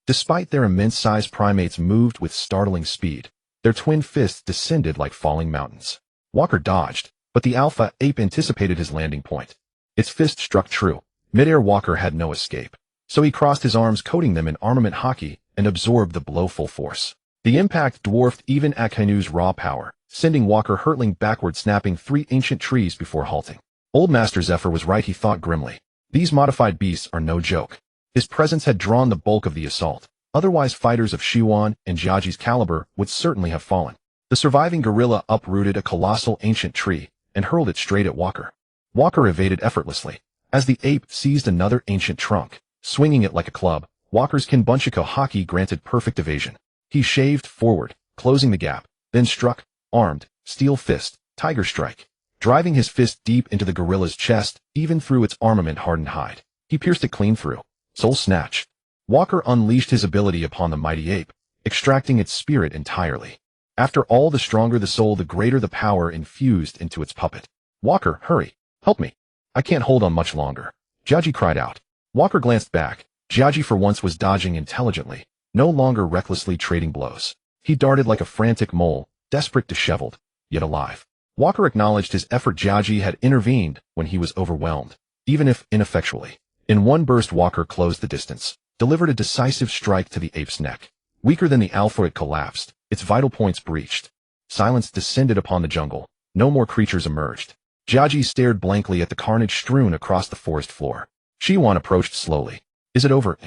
Despite their immense size, primates moved with startling speed. Their twin fists descended like falling mountains. Walker dodged, but the alpha ape anticipated his landing point. Its fist struck true. Mid-air, Walker had no escape. So he crossed his arms, coating them in armament Haki, and absorbed the blow full force. The impact dwarfed even Akainu's raw power, sending Walker hurtling backward, snapping 3 ancient trees before halting. Old Master Zephyr was right, he thought grimly. These modified beasts are no joke. His presence had drawn the bulk of the assault. Otherwise, fighters of Shiwan and Jiaji's caliber would certainly have fallen. The surviving gorilla uprooted a colossal ancient tree and hurled it straight at Walker. Walker evaded effortlessly. As the ape seized another ancient trunk, swinging it like a club, Walker's Kinbunchaku Haki granted perfect evasion. He shaved forward, closing the gap, then struck, armed, steel fist, tiger strike. Driving his fist deep into the gorilla's chest, even through its armament-hardened hide. He pierced it clean through. Soul snatch. Walker unleashed his ability upon the mighty ape, extracting its spirit entirely. After all, the stronger the soul, the greater the power infused into its puppet. Walker, hurry. Help me. I can't hold on much longer. Jiaji cried out. Walker glanced back. Jiaji for once was dodging intelligently, no longer recklessly trading blows. He darted like a frantic mole, desperate, disheveled, yet alive. Walker acknowledged his effort. Jiaji had intervened when he was overwhelmed, even if ineffectually. In one burst, Walker closed the distance, delivered a decisive strike to the ape's neck. Weaker than the alpha, it collapsed, its vital points breached. Silence descended upon the jungle. No more creatures emerged. Jiaji stared blankly at the carnage strewn across the forest floor. Shiwan approached slowly. Is it over?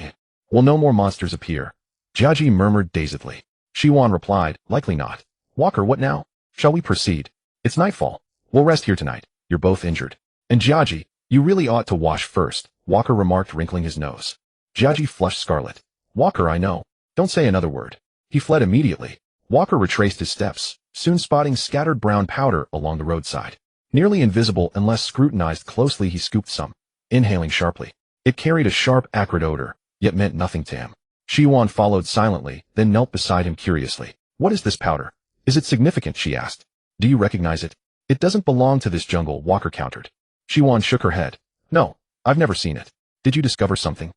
Will no more monsters appear? Jiaji murmured dazedly. Shiwan replied, likely not. Walker, what now? Shall we proceed? It's nightfall. We'll rest here tonight. You're both injured. And Jiaji, you really ought to wash first, Walker remarked, wrinkling his nose. Jiaji flushed scarlet. Walker, I know. Don't say another word. He fled immediately. Walker retraced his steps, soon spotting scattered brown powder along the roadside. Nearly invisible unless scrutinized closely, he scooped some, inhaling sharply. It carried a sharp, acrid odor, yet meant nothing to him. Shiwan followed silently, then knelt beside him curiously. What is this powder? Is it significant? She asked. Do you recognize it? It doesn't belong to this jungle, Walker countered. Shiwan shook her head. No, I've never seen it. Did you discover something?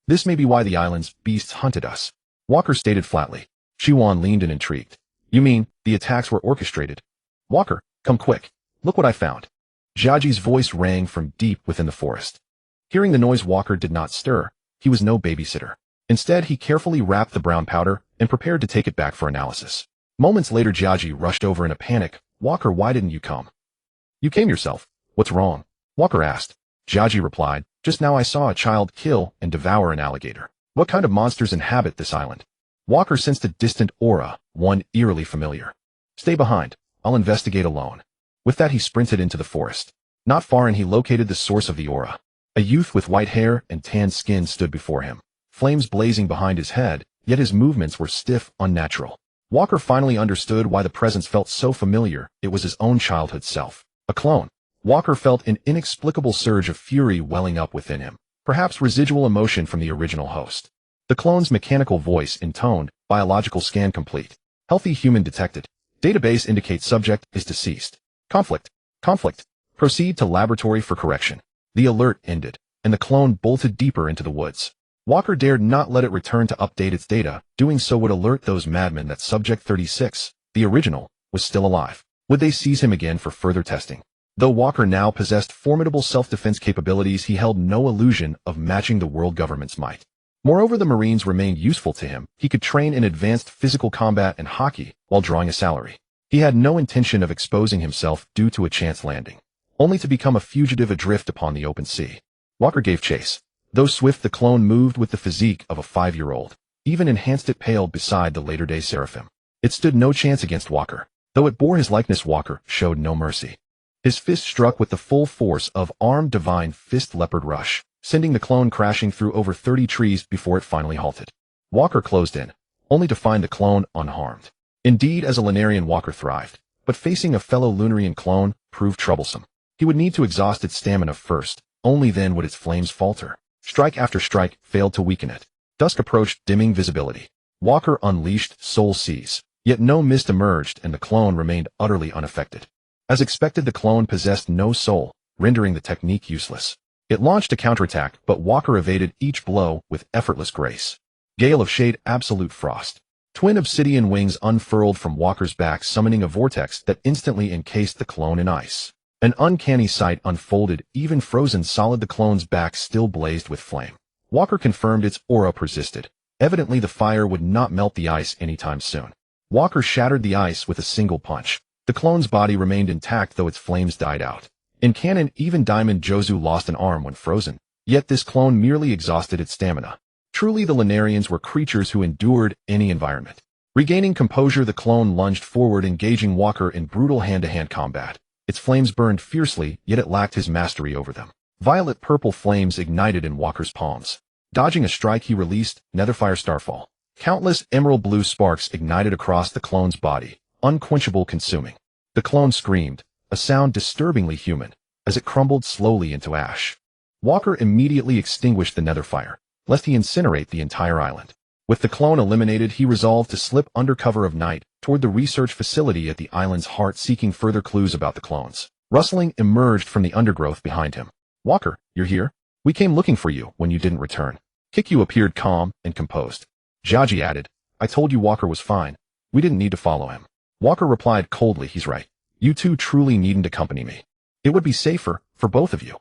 This may be why the island's beasts hunted us, Walker stated flatly. Shiwan leaned in, intrigued. You mean, the attacks were orchestrated? Walker, come quick. Look what I found. Jiaji's voice rang from deep within the forest. Hearing the noise, Walker did not stir. He was no babysitter. Instead, he carefully wrapped the brown powder and prepared to take it back for analysis. Moments later, Jiaji rushed over in a panic. Walker, why didn't you come? You came yourself. What's wrong? Walker asked. Jiaji replied, just now I saw a child kill and devour an alligator. What kind of monsters inhabit this island? Walker sensed a distant aura, one eerily familiar. Stay behind. I'll investigate alone. With that, he sprinted into the forest. Not far and he located the source of the aura. A youth with white hair and tanned skin stood before him, flames blazing behind his head, yet his movements were stiff, unnatural. Walker finally understood why the presence felt so familiar. It was his own childhood self. A clone. Walker felt an inexplicable surge of fury welling up within him, perhaps residual emotion from the original host. The clone's mechanical voice intoned, Biological scan complete. Healthy human detected. Database indicates subject is deceased. Conflict. Conflict. Proceed to laboratory for correction. The alert ended, and the clone bolted deeper into the woods. Walker dared not let it return to update its data. Doing so would alert those madmen that Subject 36, the original, was still alive. Would they seize him again for further testing? Though Walker now possessed formidable self-defense capabilities, he held no illusion of matching the world government's might. Moreover, the Marines remained useful to him. He could train in advanced physical combat and hockey while drawing a salary. He had no intention of exposing himself due to a chance landing, only to become a fugitive adrift upon the open sea. Walker gave chase. Though swift, the clone moved with the physique of a 5-year-old. Even enhanced, it paled beside the later-day Seraphim. It stood no chance against Walker. Though it bore his likeness, Walker showed no mercy. His fist struck with the full force of armed divine fist leopard rush, sending the clone crashing through over 30 trees before it finally halted. Walker closed in, only to find the clone unharmed. Indeed, as a Lunarian, Walker thrived, but facing a fellow Lunarian clone proved troublesome. He would need to exhaust its stamina first, only then would its flames falter. Strike after strike failed to weaken it. Dusk approached, dimming visibility. Walker unleashed Soul Seize, yet no mist emerged and the clone remained utterly unaffected. As expected, the clone possessed no soul, rendering the technique useless. It launched a counterattack, but Walker evaded each blow with effortless grace. Gale of Shade, Absolute Frost. Twin obsidian wings unfurled from Walker's back, summoning a vortex that instantly encased the clone in ice. An uncanny sight unfolded. Even frozen solid, the clone's back still blazed with flame. Walker confirmed its aura persisted. Evidently, the fire would not melt the ice anytime soon. Walker shattered the ice with a single punch. The clone's body remained intact, though its flames died out. In canon, even Diamond Jozu lost an arm when frozen. Yet this clone merely exhausted its stamina. Truly, the Lunarians were creatures who endured any environment. Regaining composure, the clone lunged forward, engaging Walker in brutal hand-to-hand combat. Its flames burned fiercely, yet it lacked his mastery over them. Violet-purple flames ignited in Walker's palms. Dodging a strike, he released Netherfire Starfall. Countless emerald blue sparks ignited across the clone's body, unquenchable, consuming. The clone screamed, a sound disturbingly human, as it crumbled slowly into ash. Walker immediately extinguished the Netherfire, lest he incinerate the entire island. With the clone eliminated, he resolved to slip under cover of night toward the research facility at the island's heart, seeking further clues about the clones. Rustling emerged from the undergrowth behind him. Walker, you're here? We came looking for you when you didn't return. Kikyu appeared calm and composed. Jaji added, I told you Walker was fine. We didn't need to follow him. Walker replied coldly, he's right. You two truly needn't accompany me. It would be safer for both of you.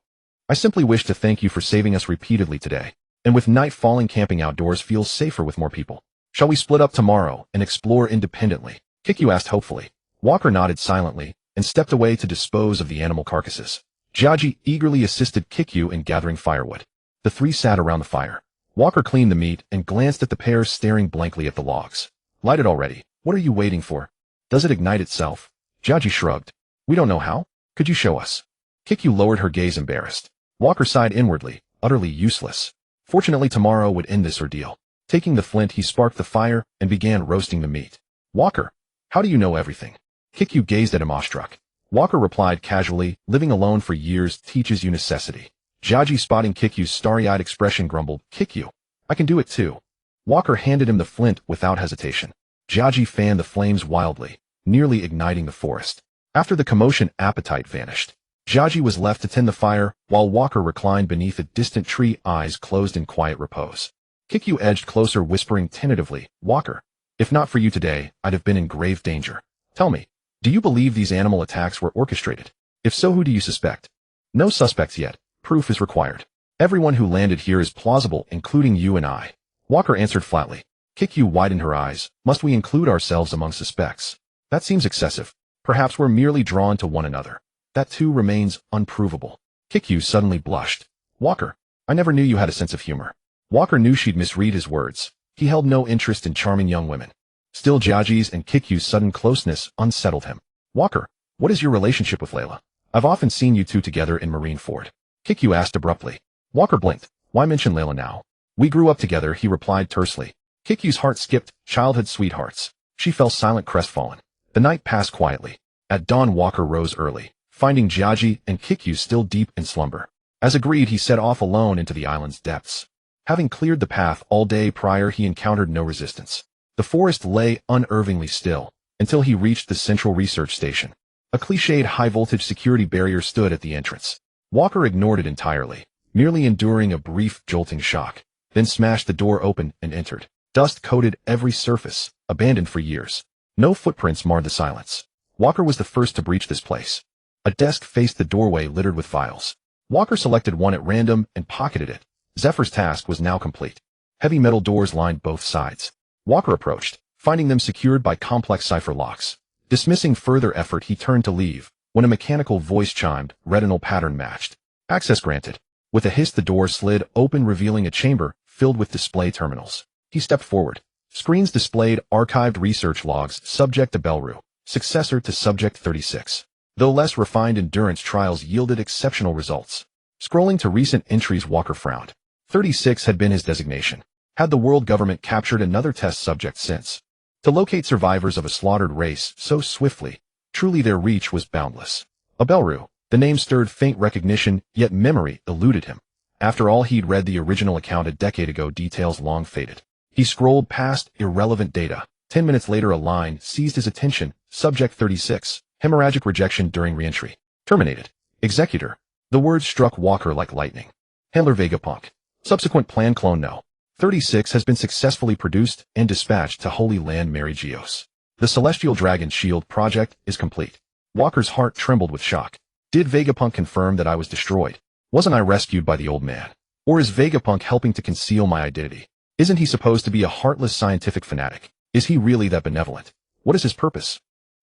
I simply wish to thank you for saving us repeatedly today. And with night falling, camping outdoors feels safer with more people. Shall we split up tomorrow and explore independently? Kikyu asked hopefully. Walker nodded silently and stepped away to dispose of the animal carcasses. Jaji eagerly assisted Kikyu in gathering firewood. The three sat around the fire. Walker cleaned the meat and glanced at the pair staring blankly at the logs. Light it already. What are you waiting for? Does it ignite itself? Jaji shrugged. We don't know how. Could you show us? Kikyu lowered her gaze, embarrassed. Walker sighed inwardly, utterly useless. Fortunately, tomorrow would end this ordeal. Taking the flint, he sparked the fire and began roasting the meat. Walker, how do you know everything? Kikyu gazed at him awestruck. Walker replied casually, living alone for years teaches you necessity. Jaji, spotting Kikyu's starry-eyed expression, grumbled, Kikyu, I can do it too. Walker handed him the flint without hesitation. Jaji fanned the flames wildly, nearly igniting the forest. After the commotion, appetite vanished. Jaji was left to tend the fire, while Walker reclined beneath a distant tree, eyes closed in quiet repose. Kikyu edged closer, whispering tentatively, Walker, if not for you today, I'd have been in grave danger. Tell me, do you believe these animal attacks were orchestrated? If so, who do you suspect? No suspects yet. Proof is required. Everyone who landed here is plausible, including you and I. Walker answered flatly. Kikyu widened her eyes. Must we include ourselves among suspects? That seems excessive. Perhaps we're merely drawn to one another. That too remains unprovable. Kikyu suddenly blushed. Walker, I never knew you had a sense of humor. Walker knew she'd misread his words. He held no interest in charming young women. Still, Jaji's and Kikyu's sudden closeness unsettled him. Walker, what is your relationship with Layla? I've often seen you two together in Marineford. Kikyu asked abruptly. Walker blinked. Why mention Layla now? We grew up together, he replied tersely. Kikyu's heart skipped. Childhood sweethearts. She fell silent, crestfallen. The night passed quietly. At dawn, Walker rose early, finding Jaji and Kikyu still deep in slumber. As agreed, he set off alone into the island's depths. Having cleared the path all day prior, he encountered no resistance. The forest lay unervingly still until he reached the central research station. A cliched high-voltage security barrier stood at the entrance. Walker ignored it entirely, merely enduring a brief jolting shock, then smashed the door open and entered. Dust coated every surface, abandoned for years. No footprints marred the silence. Walker was the first to breach this place. A desk faced the doorway littered with files. Walker selected one at random and pocketed it. Zephyr's task was now complete. Heavy metal doors lined both sides. Walker approached, finding them secured by complex cipher locks. Dismissing further effort, he turned to leave, when a mechanical voice chimed, retinal pattern matched. Access granted. With a hiss, the door slid open, revealing a chamber filled with display terminals. He stepped forward. Screens displayed archived research logs, subject to Belru, successor to Subject 36. Though less refined, endurance trials yielded exceptional results. Scrolling to recent entries, Walker frowned. 36 had been his designation. Had the world government captured another test subject since? To locate survivors of a slaughtered race so swiftly, truly their reach was boundless. A Belru. The name stirred faint recognition, yet memory eluded him. After all, he'd read the original account a decade ago, details long faded. He scrolled past irrelevant data. 10 minutes later, a line seized his attention. Subject 36. Hemorrhagic rejection during reentry. Terminated. Executor. The words struck Walker like lightning. Handler Vegapunk. Subsequent plan clone no. 36 has been successfully produced and dispatched to Holy Land Mary Geos. The Celestial Dragon Shield project is complete. Walker's heart trembled with shock. Did Vegapunk confirm that I was destroyed? Wasn't I rescued by the old man? Or is Vegapunk helping to conceal my identity? Isn't he supposed to be a heartless scientific fanatic? Is he really that benevolent? What is his purpose?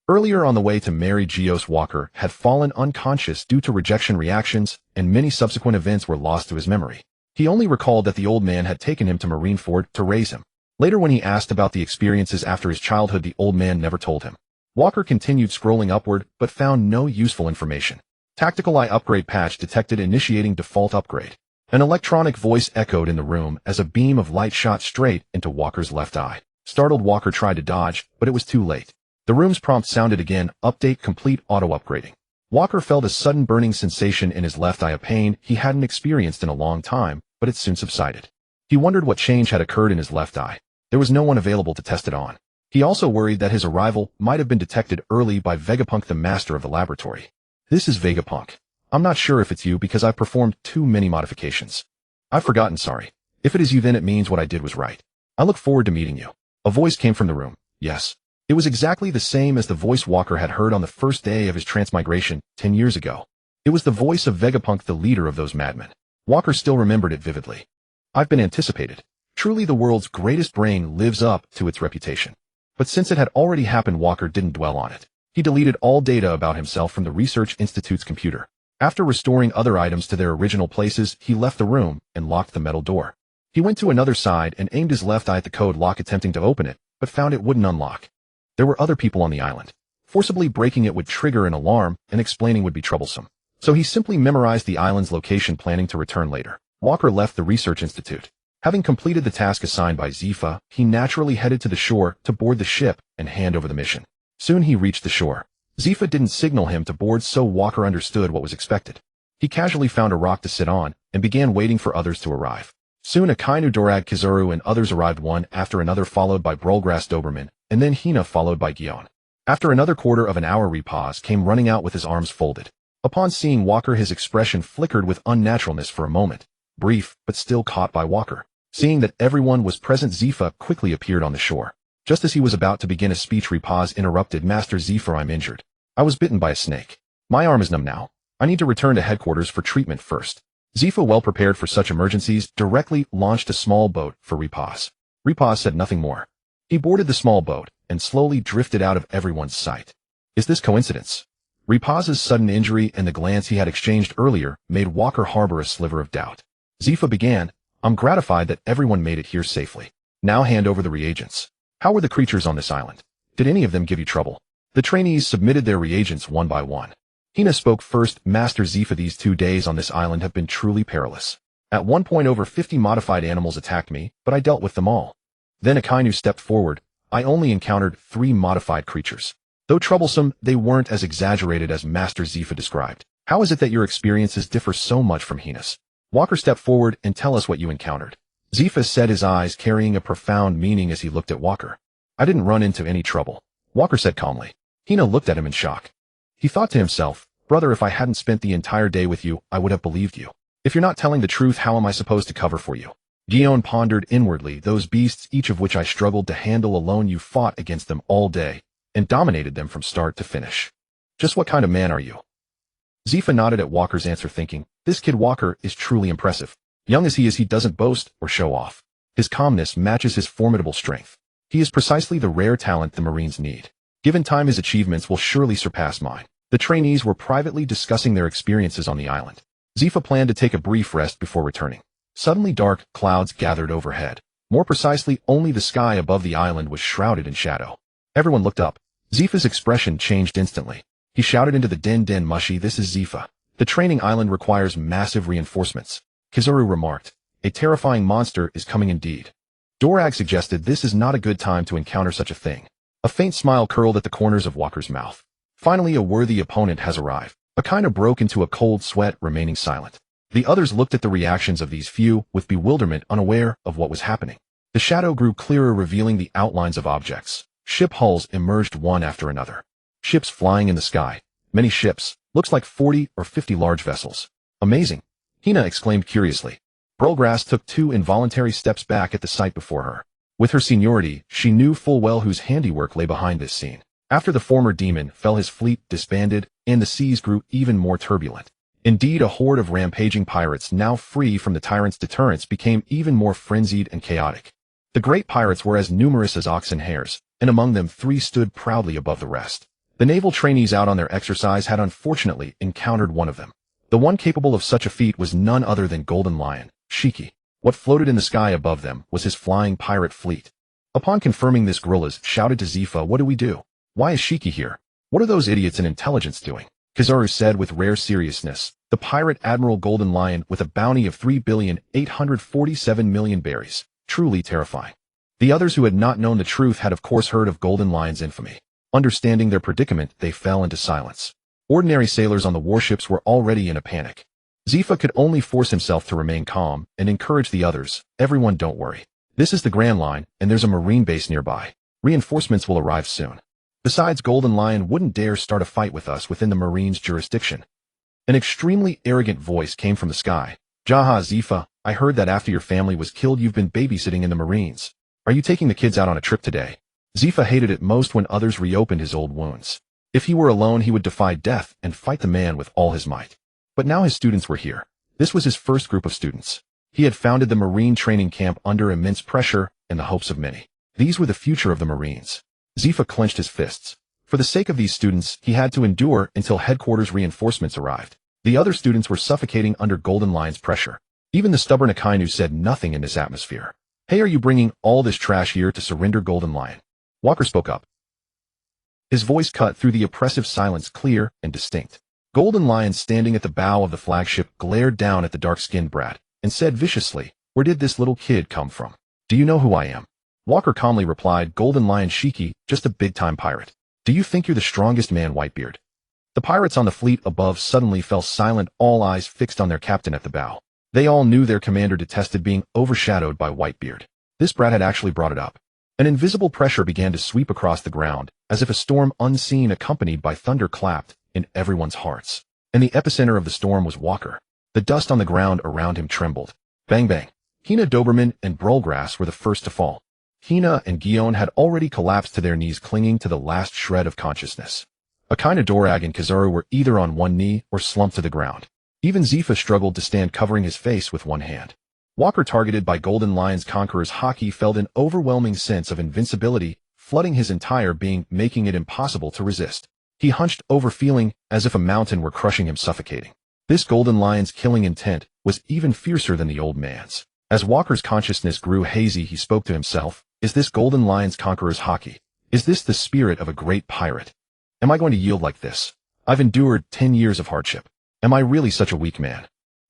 Earlier on the way to Mary Geos, Walker had fallen unconscious due to rejection reactions, and many subsequent events were lost to his memory. He only recalled that the old man had taken him to Marineford to raise him. Later, when he asked about the experiences after his childhood, the old man never told him. Walker continued scrolling upward, but found no useful information. Tactical eye upgrade patch detected, initiating default upgrade. An electronic voice echoed in the room as a beam of light shot straight into Walker's left eye. Startled, Walker tried to dodge, but it was too late. The room's prompt sounded again, update complete, auto-upgrading. Walker felt a sudden burning sensation in his left eye, a pain he hadn't experienced in a long time, but it soon subsided. He wondered what change had occurred in his left eye. There was no one available to test it on. He also worried that his arrival might have been detected early by Vegapunk, the master of the laboratory. This is Vegapunk. I'm not sure if it's you because I've performed too many modifications. I've forgotten, sorry. If it is you, then it means what I did was right. I look forward to meeting you. A voice came from the room. Yes. It was exactly the same as the voice Walker had heard on the first day of his transmigration 10 years ago. It was the voice of Vegapunk, the leader of those madmen. Walker still remembered it vividly. I've been anticipated. Truly, the world's greatest brain lives up to its reputation. But since it had already happened, Walker didn't dwell on it. He deleted all data about himself from the Research Institute's computer. After restoring other items to their original places, he left the room and locked the metal door. He went to another side and aimed his left eye at the code lock, attempting to open it, but found it wouldn't unlock. There were other people on the island. Forcibly breaking it would trigger an alarm, and explaining would be troublesome. So he simply memorized the island's location, planning to return later. Walker left the Research Institute. Having completed the task assigned by Zifa, he naturally headed to the shore to board the ship and hand over the mission. Soon he reached the shore. Zifa didn't signal him to board, so Walker understood what was expected. He casually found a rock to sit on and began waiting for others to arrive. Soon Akainu, Dorag, Kizaru, and others arrived, one after another, followed by Brolgras, Doberman, and then Hina, followed by Gion. After another quarter of an hour, Repaz came running out with his arms folded. Upon seeing Walker, his expression flickered with unnaturalness for a moment, brief but still caught by Walker. Seeing that everyone was present, Zifa quickly appeared on the shore. Just as he was about to begin a speech, Repaz interrupted. Master Zifa, I'm injured. I was bitten by a snake. My arm is numb now. I need to return to headquarters for treatment first. Zifa, well prepared for such emergencies, directly launched a small boat for Repaz. Repaz said nothing more. He boarded the small boat and slowly drifted out of everyone's sight. Is this coincidence? Repaz's sudden injury and the glance he had exchanged earlier made Walker harbor a sliver of doubt. Zifa began, I'm gratified that everyone made it here safely. Now hand over the reagents. How were the creatures on this island? Did any of them give you trouble? The trainees submitted their reagents one by one. Hina spoke first. Master Zifa, these 2 days on this island have been truly perilous. At one point, over 50 modified animals attacked me, but I dealt with them all. Then Akainu stepped forward. I only encountered 3 modified creatures. Though troublesome, they weren't as exaggerated as Master Zifa described. How is it that your experiences differ so much from Hina's? Walker, step forward and tell us what you encountered. Zifa said, his eyes carrying a profound meaning as he looked at Walker. I didn't run into any trouble, Walker said calmly. Hina looked at him in shock. He thought to himself, brother, if I hadn't spent the entire day with you, I would have believed you. If you're not telling the truth, how am I supposed to cover for you? Guion pondered inwardly. Those beasts, each of which I struggled to handle alone, you fought against them all day and dominated them from start to finish. Just what kind of man are you? Zifa nodded at Walker's answer, thinking, this kid Walker is truly impressive. Young as he is, he doesn't boast or show off. His calmness matches his formidable strength. He is precisely the rare talent the Marines need. Given time, his achievements will surely surpass mine. The trainees were privately discussing their experiences on the island. Zifa planned to take a brief rest before returning. Suddenly dark clouds gathered overhead. More precisely, only the sky above the island was shrouded in shadow. Everyone looked up. Zifa's expression changed instantly. He shouted into the den Mushi, this is Zifa. The training island requires massive reinforcements. Kizaru remarked, a terrifying monster is coming indeed. Dorag suggested this is not a good time to encounter such a thing. A faint smile curled at the corners of Walker's mouth. Finally, a worthy opponent has arrived. Akaina broke into a cold sweat, remaining silent. The others looked at the reactions of these few with bewilderment, unaware of what was happening. The shadow grew clearer, revealing the outlines of objects. Ship hulls emerged one after another. Ships flying in the sky. Many ships. Looks like 40 or 50 large vessels. Amazing. Hina exclaimed curiously. Brolgrass took 2 involuntary steps back at the sight before her. With her seniority, she knew full well whose handiwork lay behind this scene. After the former demon fell, his fleet disbanded, and the seas grew even more turbulent. Indeed, a horde of rampaging pirates, now free from the tyrant's deterrence, became even more frenzied and chaotic. The great pirates were as numerous as ox and hares, and among them 3 stood proudly above the rest. The naval trainees out on their exercise had unfortunately encountered one of them. The one capable of such a feat was none other than Golden Lion, Shiki. What floated in the sky above them was his flying pirate fleet. Upon confirming this, guerrillas shouted to Zifa, what do we do? Why is Shiki here? What are those idiots in intelligence doing? Kizaru said with rare seriousness, the pirate Admiral Golden Lion with a bounty of 3,847,000,000 berries. Truly terrifying. The others who had not known the truth had of course heard of Golden Lion's infamy. Understanding their predicament, they fell into silence. Ordinary sailors on the warships were already in a panic. Zifa could only force himself to remain calm and encourage the others. Everyone, don't worry. This is the Grand Line, and there's a marine base nearby. Reinforcements will arrive soon. Besides, Golden Lion wouldn't dare start a fight with us within the Marines' jurisdiction. An extremely arrogant voice came from the sky. Jaha, Zifa, I heard that after your family was killed you've been babysitting in the Marines. Are you taking the kids out on a trip today? Zifa hated it most when others reopened his old wounds. If he were alone, he would defy death and fight the man with all his might. But now his students were here. This was his first group of students. He had founded the Marine training camp under immense pressure and the hopes of many. These were the future of the Marines. Zifa clenched his fists. For the sake of these students, he had to endure until headquarters reinforcements arrived. The other students were suffocating under Golden Lion's pressure. Even the stubborn Akainu said nothing in this atmosphere. Hey, are you bringing all this trash here to surrender, Golden Lion? Walker spoke up. His voice cut through the oppressive silence, clear and distinct. Golden Lion, standing at the bow of the flagship, glared down at the dark-skinned brat and said viciously, where did this little kid come from? Do you know who I am? Walker calmly replied, Golden Lion Shiki, just a big-time pirate. Do you think you're the strongest man, Whitebeard? The pirates on the fleet above suddenly fell silent, all eyes fixed on their captain at the bow. They all knew their commander detested being overshadowed by Whitebeard. This brat had actually brought it up. An invisible pressure began to sweep across the ground, as if a storm unseen accompanied by thunder clapped in everyone's hearts. And the epicenter of the storm was Walker. The dust on the ground around him trembled. Bang bang. Hina, Doberman, and Brolgrass were the first to fall. Hina and Guion had already collapsed to their knees, clinging to the last shred of consciousness. Akaina, Dorag, and Kizaru were either on one knee or slumped to the ground. Even Zifa struggled to stand, covering his face with one hand. Walker, targeted by Golden Lion's Conqueror's Haki, felt an overwhelming sense of invincibility flooding his entire being, making it impossible to resist. He hunched over, feeling as if a mountain were crushing him, suffocating. This Golden Lion's killing intent was even fiercer than the old man's. As Walker's consciousness grew hazy, he spoke to himself, is this Golden Lion's Conqueror's Haki? Is this the spirit of a great pirate? Am I going to yield like this? I've endured 10 years of hardship. Am I really such a weak man?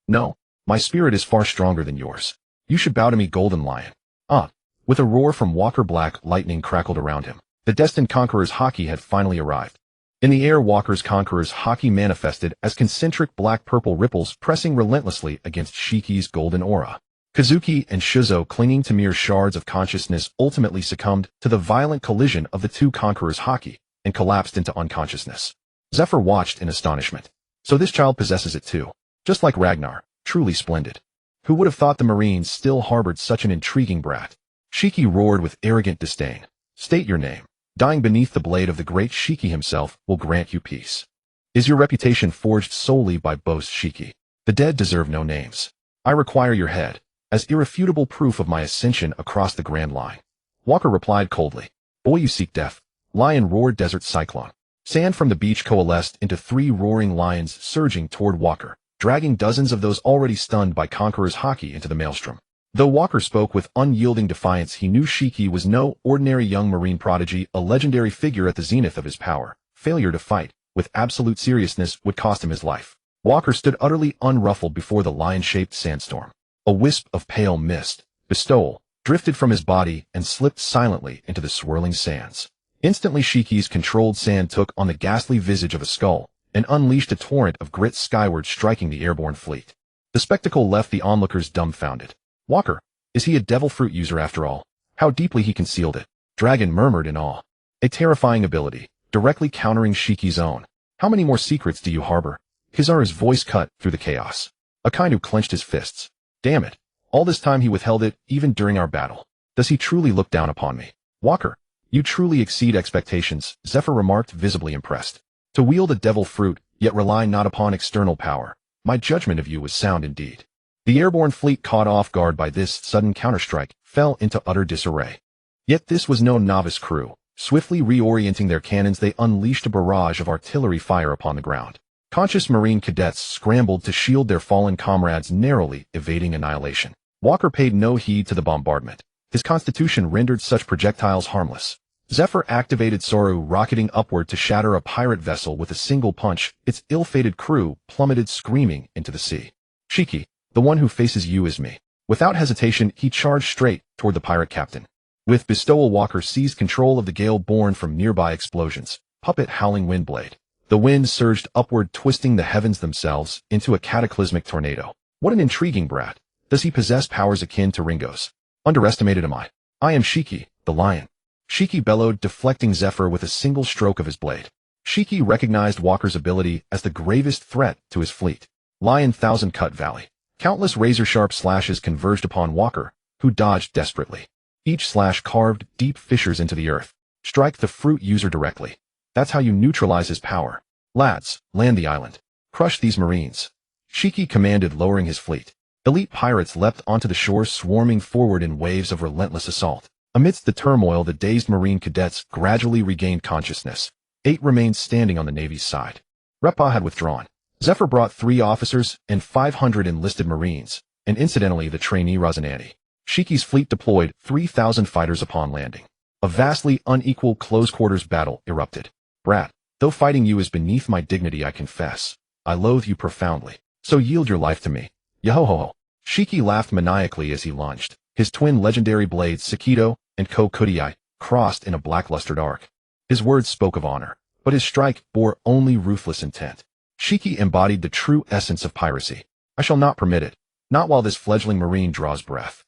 No, my spirit is far stronger than yours. You should bow to me, Golden Lion. Ah! With a roar from Walker, black lightning crackled around him. The destined Conqueror's Haki had finally arrived. In the air, Walker's Conqueror's Haki manifested as concentric black-purple ripples pressing relentlessly against Shiki's golden aura. Kazuki and Shuzo, clinging to mere shards of consciousness, ultimately succumbed to the violent collision of the two conquerors' Haki and collapsed into unconsciousness. Zephyr watched in astonishment. So this child possesses it too. Just like Ragnar, truly splendid. Who would have thought the Marines still harbored such an intriguing brat? Shiki roared with arrogant disdain. State your name. Dying beneath the blade of the great Shiki himself will grant you peace. Is your reputation forged solely by boast, Shiki? The dead deserve no names. I require your head, as irrefutable proof of my ascension across the Grand Line. Walker replied coldly. Boy, you seek death. Lion roared. Desert cyclone. Sand from the beach coalesced into 3 roaring lions surging toward Walker, dragging dozens of those already stunned by Conqueror's Haki into the maelstrom. Though Walker spoke with unyielding defiance, he knew Shiki was no ordinary young Marine prodigy, a legendary figure at the zenith of his power. Failure to fight, with absolute seriousness, would cost him his life. Walker stood utterly unruffled before the lion-shaped sandstorm. A wisp of pale mist, bestowal, drifted from his body and slipped silently into the swirling sands. Instantly Shiki's controlled sand took on the ghastly visage of a skull and unleashed a torrent of grit skyward, striking the airborne fleet. The spectacle left the onlookers dumbfounded. Walker, is he a devil fruit user after all? How deeply he concealed it. Dragon murmured in awe. A terrifying ability, directly countering Shiki's own. How many more secrets do you harbor? Kizaru's voice cut through the chaos. Akainu clenched his fists. Damn it. All this time he withheld it, even during our battle. Does he truly look down upon me? Walker, you truly exceed expectations, Zephyr remarked, visibly impressed. To wield a devil fruit, yet rely not upon external power. My judgment of you was sound indeed. The airborne fleet, caught off guard by this sudden counterstrike, fell into utter disarray. Yet this was no novice crew. Swiftly reorienting their cannons, they unleashed a barrage of artillery fire upon the ground. Conscious Marine cadets scrambled to shield their fallen comrades, narrowly evading annihilation. Walker paid no heed to the bombardment. His constitution rendered such projectiles harmless. Zephyr activated Soru, rocketing upward to shatter a pirate vessel with a single punch. Its ill-fated crew plummeted screaming into the sea. Shiki, the one who faces you is me. Without hesitation, he charged straight toward the pirate captain. With bestowal, Walker seized control of the gale born from nearby explosions. Puppet howling windblade. The wind surged upward, twisting the heavens themselves into a cataclysmic tornado. What an intriguing brat. Does he possess powers akin to Ringo's? Underestimated am I. I am Shiki, the lion. Shiki bellowed, deflecting Zephyr with a single stroke of his blade. Shiki recognized Walker's ability as the gravest threat to his fleet. Lion Thousand Cut Valley. Countless razor-sharp slashes converged upon Walker, who dodged desperately. Each slash carved deep fissures into the earth. Strike the fruit user directly. That's how you neutralize his power. Lads, land the island. Crush these Marines. Shiki commanded, lowering his fleet. Elite pirates leapt onto the shore, swarming forward in waves of relentless assault. Amidst the turmoil, the dazed Marine cadets gradually regained consciousness. 8 remained standing on the Navy's side. Repa had withdrawn. Zephyr brought 3 officers and 500 enlisted Marines, and incidentally the trainee Razanani. Shiki's fleet deployed 3,000 fighters upon landing. A vastly unequal close-quarters battle erupted. Brat, though fighting you is beneath my dignity, I confess. I loathe you profoundly. So yield your life to me. Yahohoho. Shiki laughed maniacally as he lunged. His twin legendary blades, Sakido and Kokudai, crossed in a black-lustered arc. His words spoke of honor, but his strike bore only ruthless intent. Shiki embodied the true essence of piracy. I shall not permit it. Not while this fledgling Marine draws breath.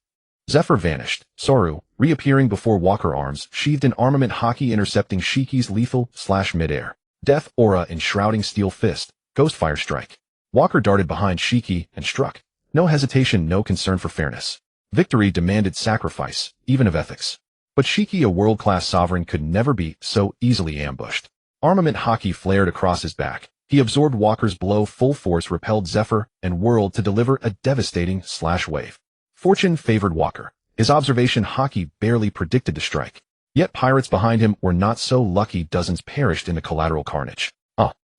Zephyr vanished. Soru, reappearing before Walker, arms sheathed in armament Haki, intercepting Shiki's lethal slash midair. Death aura enshrouding steel fist. Ghostfire strike. Walker darted behind Shiki and struck. No hesitation, no concern for fairness. Victory demanded sacrifice, even of ethics. But Shiki, a world-class sovereign, could never be so easily ambushed. Armament Haki flared across his back. He absorbed Walker's blow full force, repelled Zephyr, and whirled to deliver a devastating slash wave. Fortune favored Walker. His observation Haki barely predicted the strike. Yet pirates behind him were not so lucky. Dozens perished in the collateral carnage.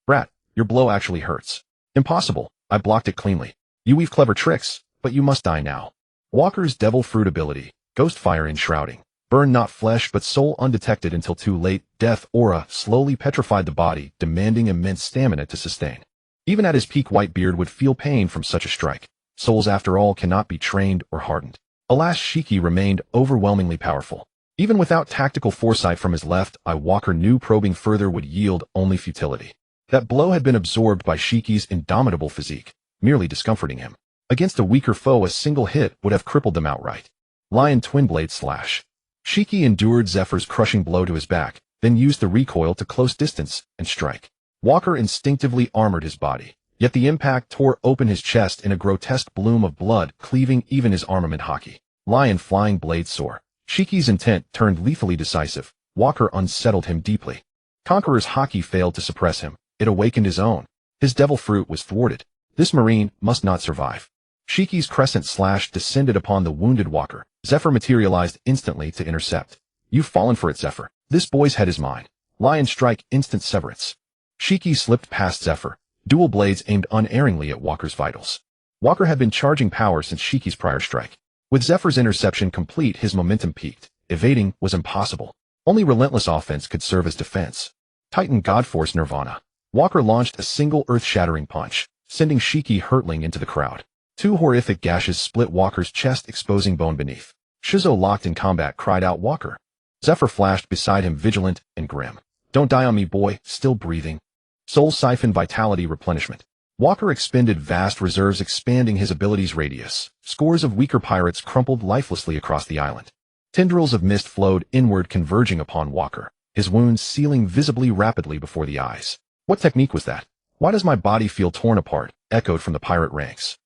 Brat, your blow actually hurts. Impossible. I blocked it cleanly. You weave clever tricks, but you must die now. Walker's devil fruit ability, Ghostfire enshrouding. Burn not flesh but soul undetected until too late. Death aura slowly petrified the body, demanding immense stamina to sustain. Even at his peak, Whitebeard would feel pain from such a strike. Souls, after all, cannot be trained or hardened. Alas, Shiki remained overwhelmingly powerful. Even without tactical foresight from his left eye, Walker knew probing further would yield only futility. That blow had been absorbed by Shiki's indomitable physique, merely discomforting him. Against a weaker foe, a single hit would have crippled them outright. Lion Twin Blade Slash. Shiki endured Zephyr's crushing blow to his back, then used the recoil to close distance and strike. Walker instinctively armored his body, yet the impact tore open his chest in a grotesque bloom of blood, cleaving even his armament Haki. Lion Flying Blade Soar. Shiki's intent turned lethally decisive. Walker unsettled him deeply. Conqueror's Haki failed to suppress him. It awakened his own. His Devil Fruit was thwarted. This Marine must not survive. Shiki's Crescent Slash descended upon the wounded Walker. Zephyr materialized instantly to intercept. You've fallen for it, Zephyr. This boy's head is mine. Lion Strike, instant severance. Shiki slipped past Zephyr. Dual blades aimed unerringly at Walker's vitals. Walker had been charging power since Shiki's prior strike. With Zephyr's interception complete, his momentum peaked. Evading was impossible. Only relentless offense could serve as defense. Titan Godforce Nirvana. Walker launched a single earth-shattering punch, sending Shiki hurtling into the crowd. Two horrific gashes split Walker's chest, exposing bone beneath. Shizo, locked in combat, cried out, "Walker!" Zephyr flashed beside him, vigilant and grim. "Don't die on me, boy," still breathing. Soul Siphon Vitality Replenishment. Walker expended vast reserves, expanding his abilities' radius. Scores of weaker pirates crumpled lifelessly across the island. Tendrils of mist flowed inward, converging upon Walker, his wounds sealing visibly rapidly before the eyes. "What technique was that? Why does my body feel torn apart?" echoed from the pirate ranks.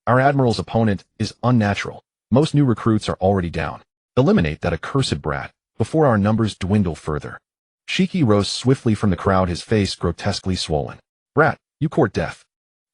"Our Admiral's opponent is unnatural. Most new recruits are already down. Eliminate that accursed brat before our numbers dwindle further." Shiki rose swiftly from the crowd, his face grotesquely swollen. "Brat, you court death."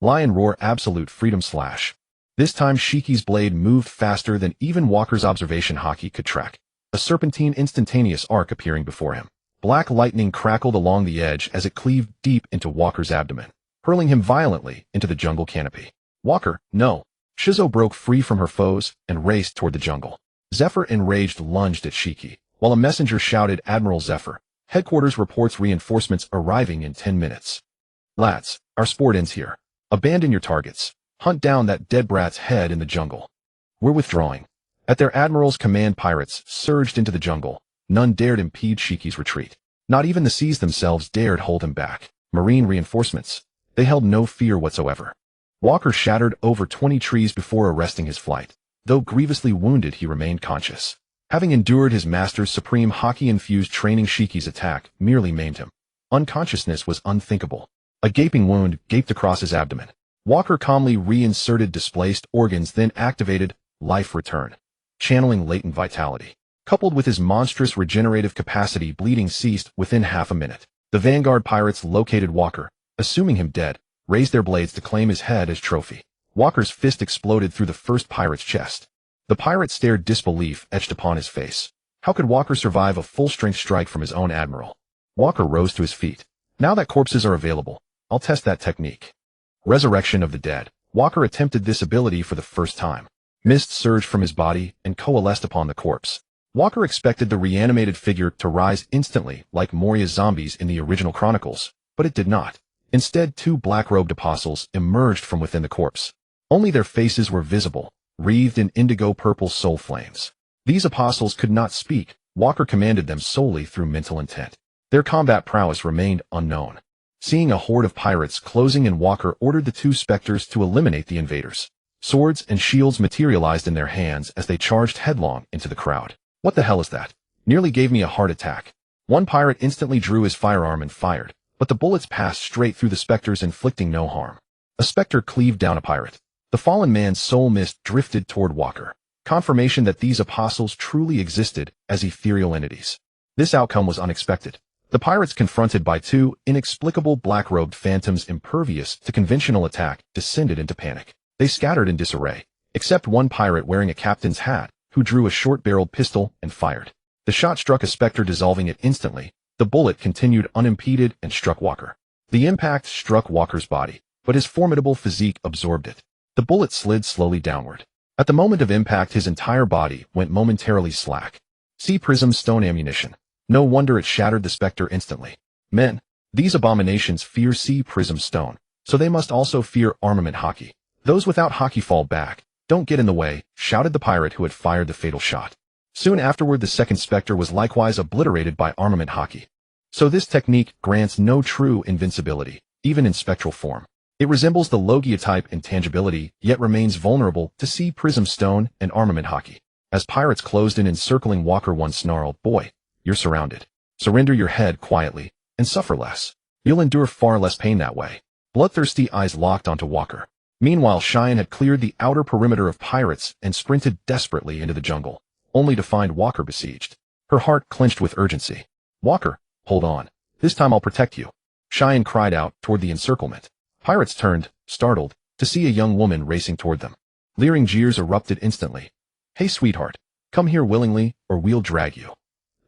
Lion Roar Absolute Freedom Slash. This time Shiki's blade moved faster than even Walker's observation Haki could track. A serpentine instantaneous arc appearing before him. Black lightning crackled along the edge as it cleaved deep into Walker's abdomen, hurling him violently into the jungle canopy. "Walker, no." Shizo broke free from her foes and raced toward the jungle. Zephyr, enraged, lunged at Shiki, while a messenger shouted, "Admiral Zephyr, headquarters reports reinforcements arriving in 10 minutes. Lads, our sport ends here. Abandon your targets. Hunt down that dead brat's head in the jungle. We're withdrawing." At their admiral's command, pirates surged into the jungle. None dared impede Shiki's retreat. Not even the seas themselves dared hold him back. Marine reinforcements. They held no fear whatsoever. Walker shattered over 20 trees before arresting his flight. Though grievously wounded, he remained conscious. Having endured his master's supreme Haki-infused training, Shiki's attack merely maimed him. Unconsciousness was unthinkable. A gaping wound gaped across his abdomen. Walker calmly reinserted displaced organs, then activated Life Return, channeling latent vitality. Coupled with his monstrous regenerative capacity, bleeding ceased within half a minute. The vanguard pirates located Walker, assuming him dead, raised their blades to claim his head as trophy. Walker's fist exploded through the first pirate's chest. The pirate stared, disbelief etched upon his face. How could Walker survive a full-strength strike from his own admiral? Walker rose to his feet. "Now that corpses are available, I'll test that technique." Resurrection of the Dead. Walker attempted this ability for the first time. Mist surged from his body and coalesced upon the corpse. Walker expected the reanimated figure to rise instantly, like Moria's zombies in the original chronicles, but it did not. Instead, two black-robed apostles emerged from within the corpse. Only their faces were visible, wreathed in indigo-purple soul flames. These apostles could not speak. Walker commanded them solely through mental intent. Their combat prowess remained unknown. Seeing a horde of pirates closing in, Walker ordered the two specters to eliminate the invaders. Swords and shields materialized in their hands as they charged headlong into the crowd. "What the hell is that? Nearly gave me a heart attack." One pirate instantly drew his firearm and fired, but the bullets passed straight through the specters, inflicting no harm. A specter cleaved down a pirate. The fallen man's soul mist drifted toward Walker, confirmation that these apostles truly existed as ethereal entities. This outcome was unexpected. The pirates, confronted by two inexplicable black-robed phantoms impervious to conventional attack, descended into panic. They scattered in disarray, except one pirate wearing a captain's hat, who drew a short-barreled pistol and fired. The shot struck a specter, dissolving it instantly. The bullet continued unimpeded and struck Walker. The impact struck Walker's body, but his formidable physique absorbed it. The bullet slid slowly downward. At the moment of impact, his entire body went momentarily slack. Sea Prism Stone Ammunition. No wonder it shattered the specter instantly. Men, these abominations fear Sea Prism Stone, so they must also fear armament Haki. "Those without Haki fall back. Don't get in the way," shouted the pirate who had fired the fatal shot. Soon afterward, the second specter was likewise obliterated by armament Haki. So this technique grants no true invincibility, even in spectral form. It resembles the Logia type in tangibility, yet remains vulnerable to sea prism stone and armament haki. As pirates closed in encircling Walker, one snarled, "Boy, you're surrounded. Surrender your head quietly and suffer less. You'll endure far less pain that way." Bloodthirsty eyes locked onto Walker. Meanwhile, Cheyenne had cleared the outer perimeter of pirates and sprinted desperately into the jungle, only to find Walker besieged. Her heart clenched with urgency. "Walker, hold on. This time I'll protect you," Cheyenne cried out toward the encirclement. Pirates turned, startled, to see a young woman racing toward them. Leering jeers erupted instantly. "Hey, sweetheart, come here willingly, or we'll drag you.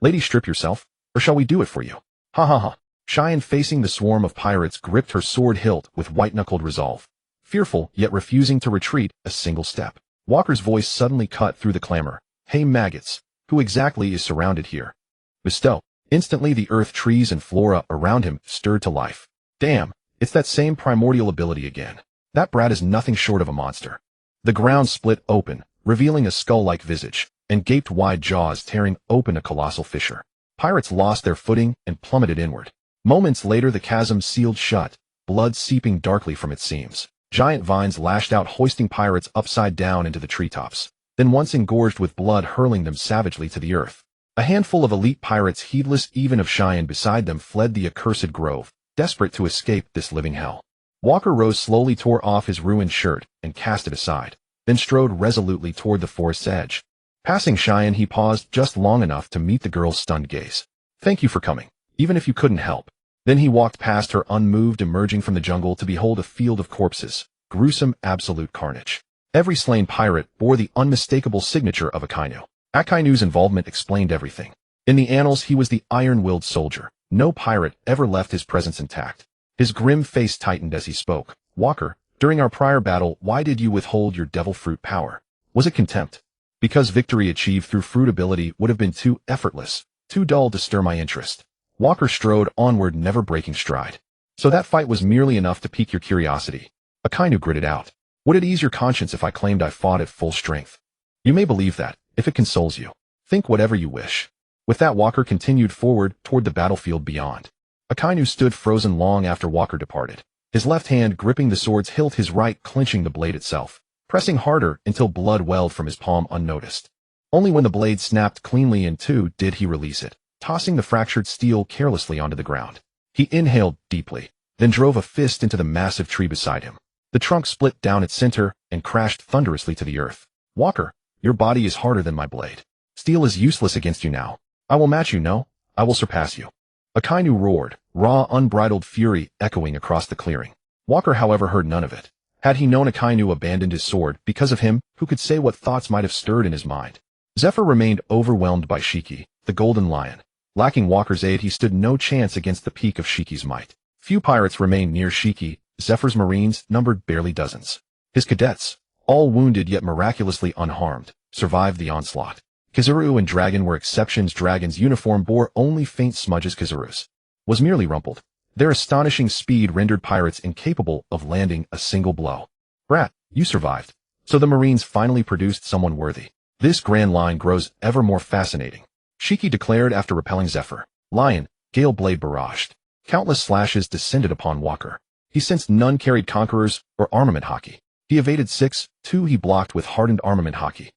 Lady, strip yourself, or shall we do it for you? Ha ha ha." Cheyenne, facing the swarm of pirates, gripped her sword hilt with white-knuckled resolve, fearful yet refusing to retreat a single step. Walker's voice suddenly cut through the clamor. "Hey, maggots, who exactly is surrounded here?" "Bestow." Instantly, the earth, trees, and flora around him stirred to life. "Damn, it's that same primordial ability again. That brat is nothing short of a monster." The ground split open, revealing a skull-like visage, and gaped wide jaws tearing open a colossal fissure. Pirates lost their footing and plummeted inward. Moments later, the chasm sealed shut, blood seeping darkly from its seams. Giant vines lashed out, hoisting pirates upside down into the treetops, then once engorged with blood, hurling them savagely to the earth. A handful of elite pirates, heedless even of Cheyenne beside them, fled the accursed grove, desperate to escape this living hell. Walker rose slowly, tore off his ruined shirt, and cast it aside, then strode resolutely toward the forest's edge. Passing Cheyenne, he paused just long enough to meet the girl's stunned gaze. "Thank you for coming, even if you couldn't help." Then he walked past her, unmoved, emerging from the jungle to behold a field of corpses, gruesome, absolute carnage. Every slain pirate bore the unmistakable signature of Akainu. Akainu's involvement explained everything. In the annals, he was the iron-willed soldier. No pirate ever left his presence intact. His grim face tightened as he spoke. "Walker, during our prior battle, why did you withhold your devil fruit power? Was it contempt? Because victory achieved through fruit ability would have been too effortless, too dull to stir my interest." Walker strode onward, never breaking stride. "So that fight was merely enough to pique your curiosity?" Akainu gritted out. "Would it ease your conscience if I claimed I fought at full strength? You may believe that, if it consoles you. Think whatever you wish." With that, Walker continued forward toward the battlefield beyond. Akainu stood frozen long after Walker departed, his left hand gripping the sword's hilt, his right clenching the blade itself, pressing harder until blood welled from his palm unnoticed. Only when the blade snapped cleanly in two did he release it, tossing the fractured steel carelessly onto the ground. He inhaled deeply, then drove a fist into the massive tree beside him. The trunk split down its center and crashed thunderously to the earth. "Walker, your body is harder than my blade. Steel is useless against you now. I will match you, no, I will surpass you." Akainu roared, raw, unbridled fury echoing across the clearing. Walker, however, heard none of it. Had he known Akainu abandoned his sword because of him, who could say what thoughts might have stirred in his mind? Zephyr remained overwhelmed by Shiki, the golden lion. Lacking Walker's aid, he stood no chance against the peak of Shiki's might. Few pirates remained near Shiki. Zephyr's marines numbered barely dozens. His cadets, all wounded yet miraculously unharmed, survived the onslaught. Kizaru and Dragon were exceptions. Dragon's uniform bore only faint smudges. Kizaru's was merely rumpled. Their astonishing speed rendered pirates incapable of landing a single blow. "Brat, you survived. So the Marines finally produced someone worthy. This grand line grows ever more fascinating," Shiki declared after repelling Zephyr. Lion, Gale Blade barraged. Countless slashes descended upon Walker. He sensed none carried conquerors or armament haki. He evaded 6-2. He blocked with hardened armament haki.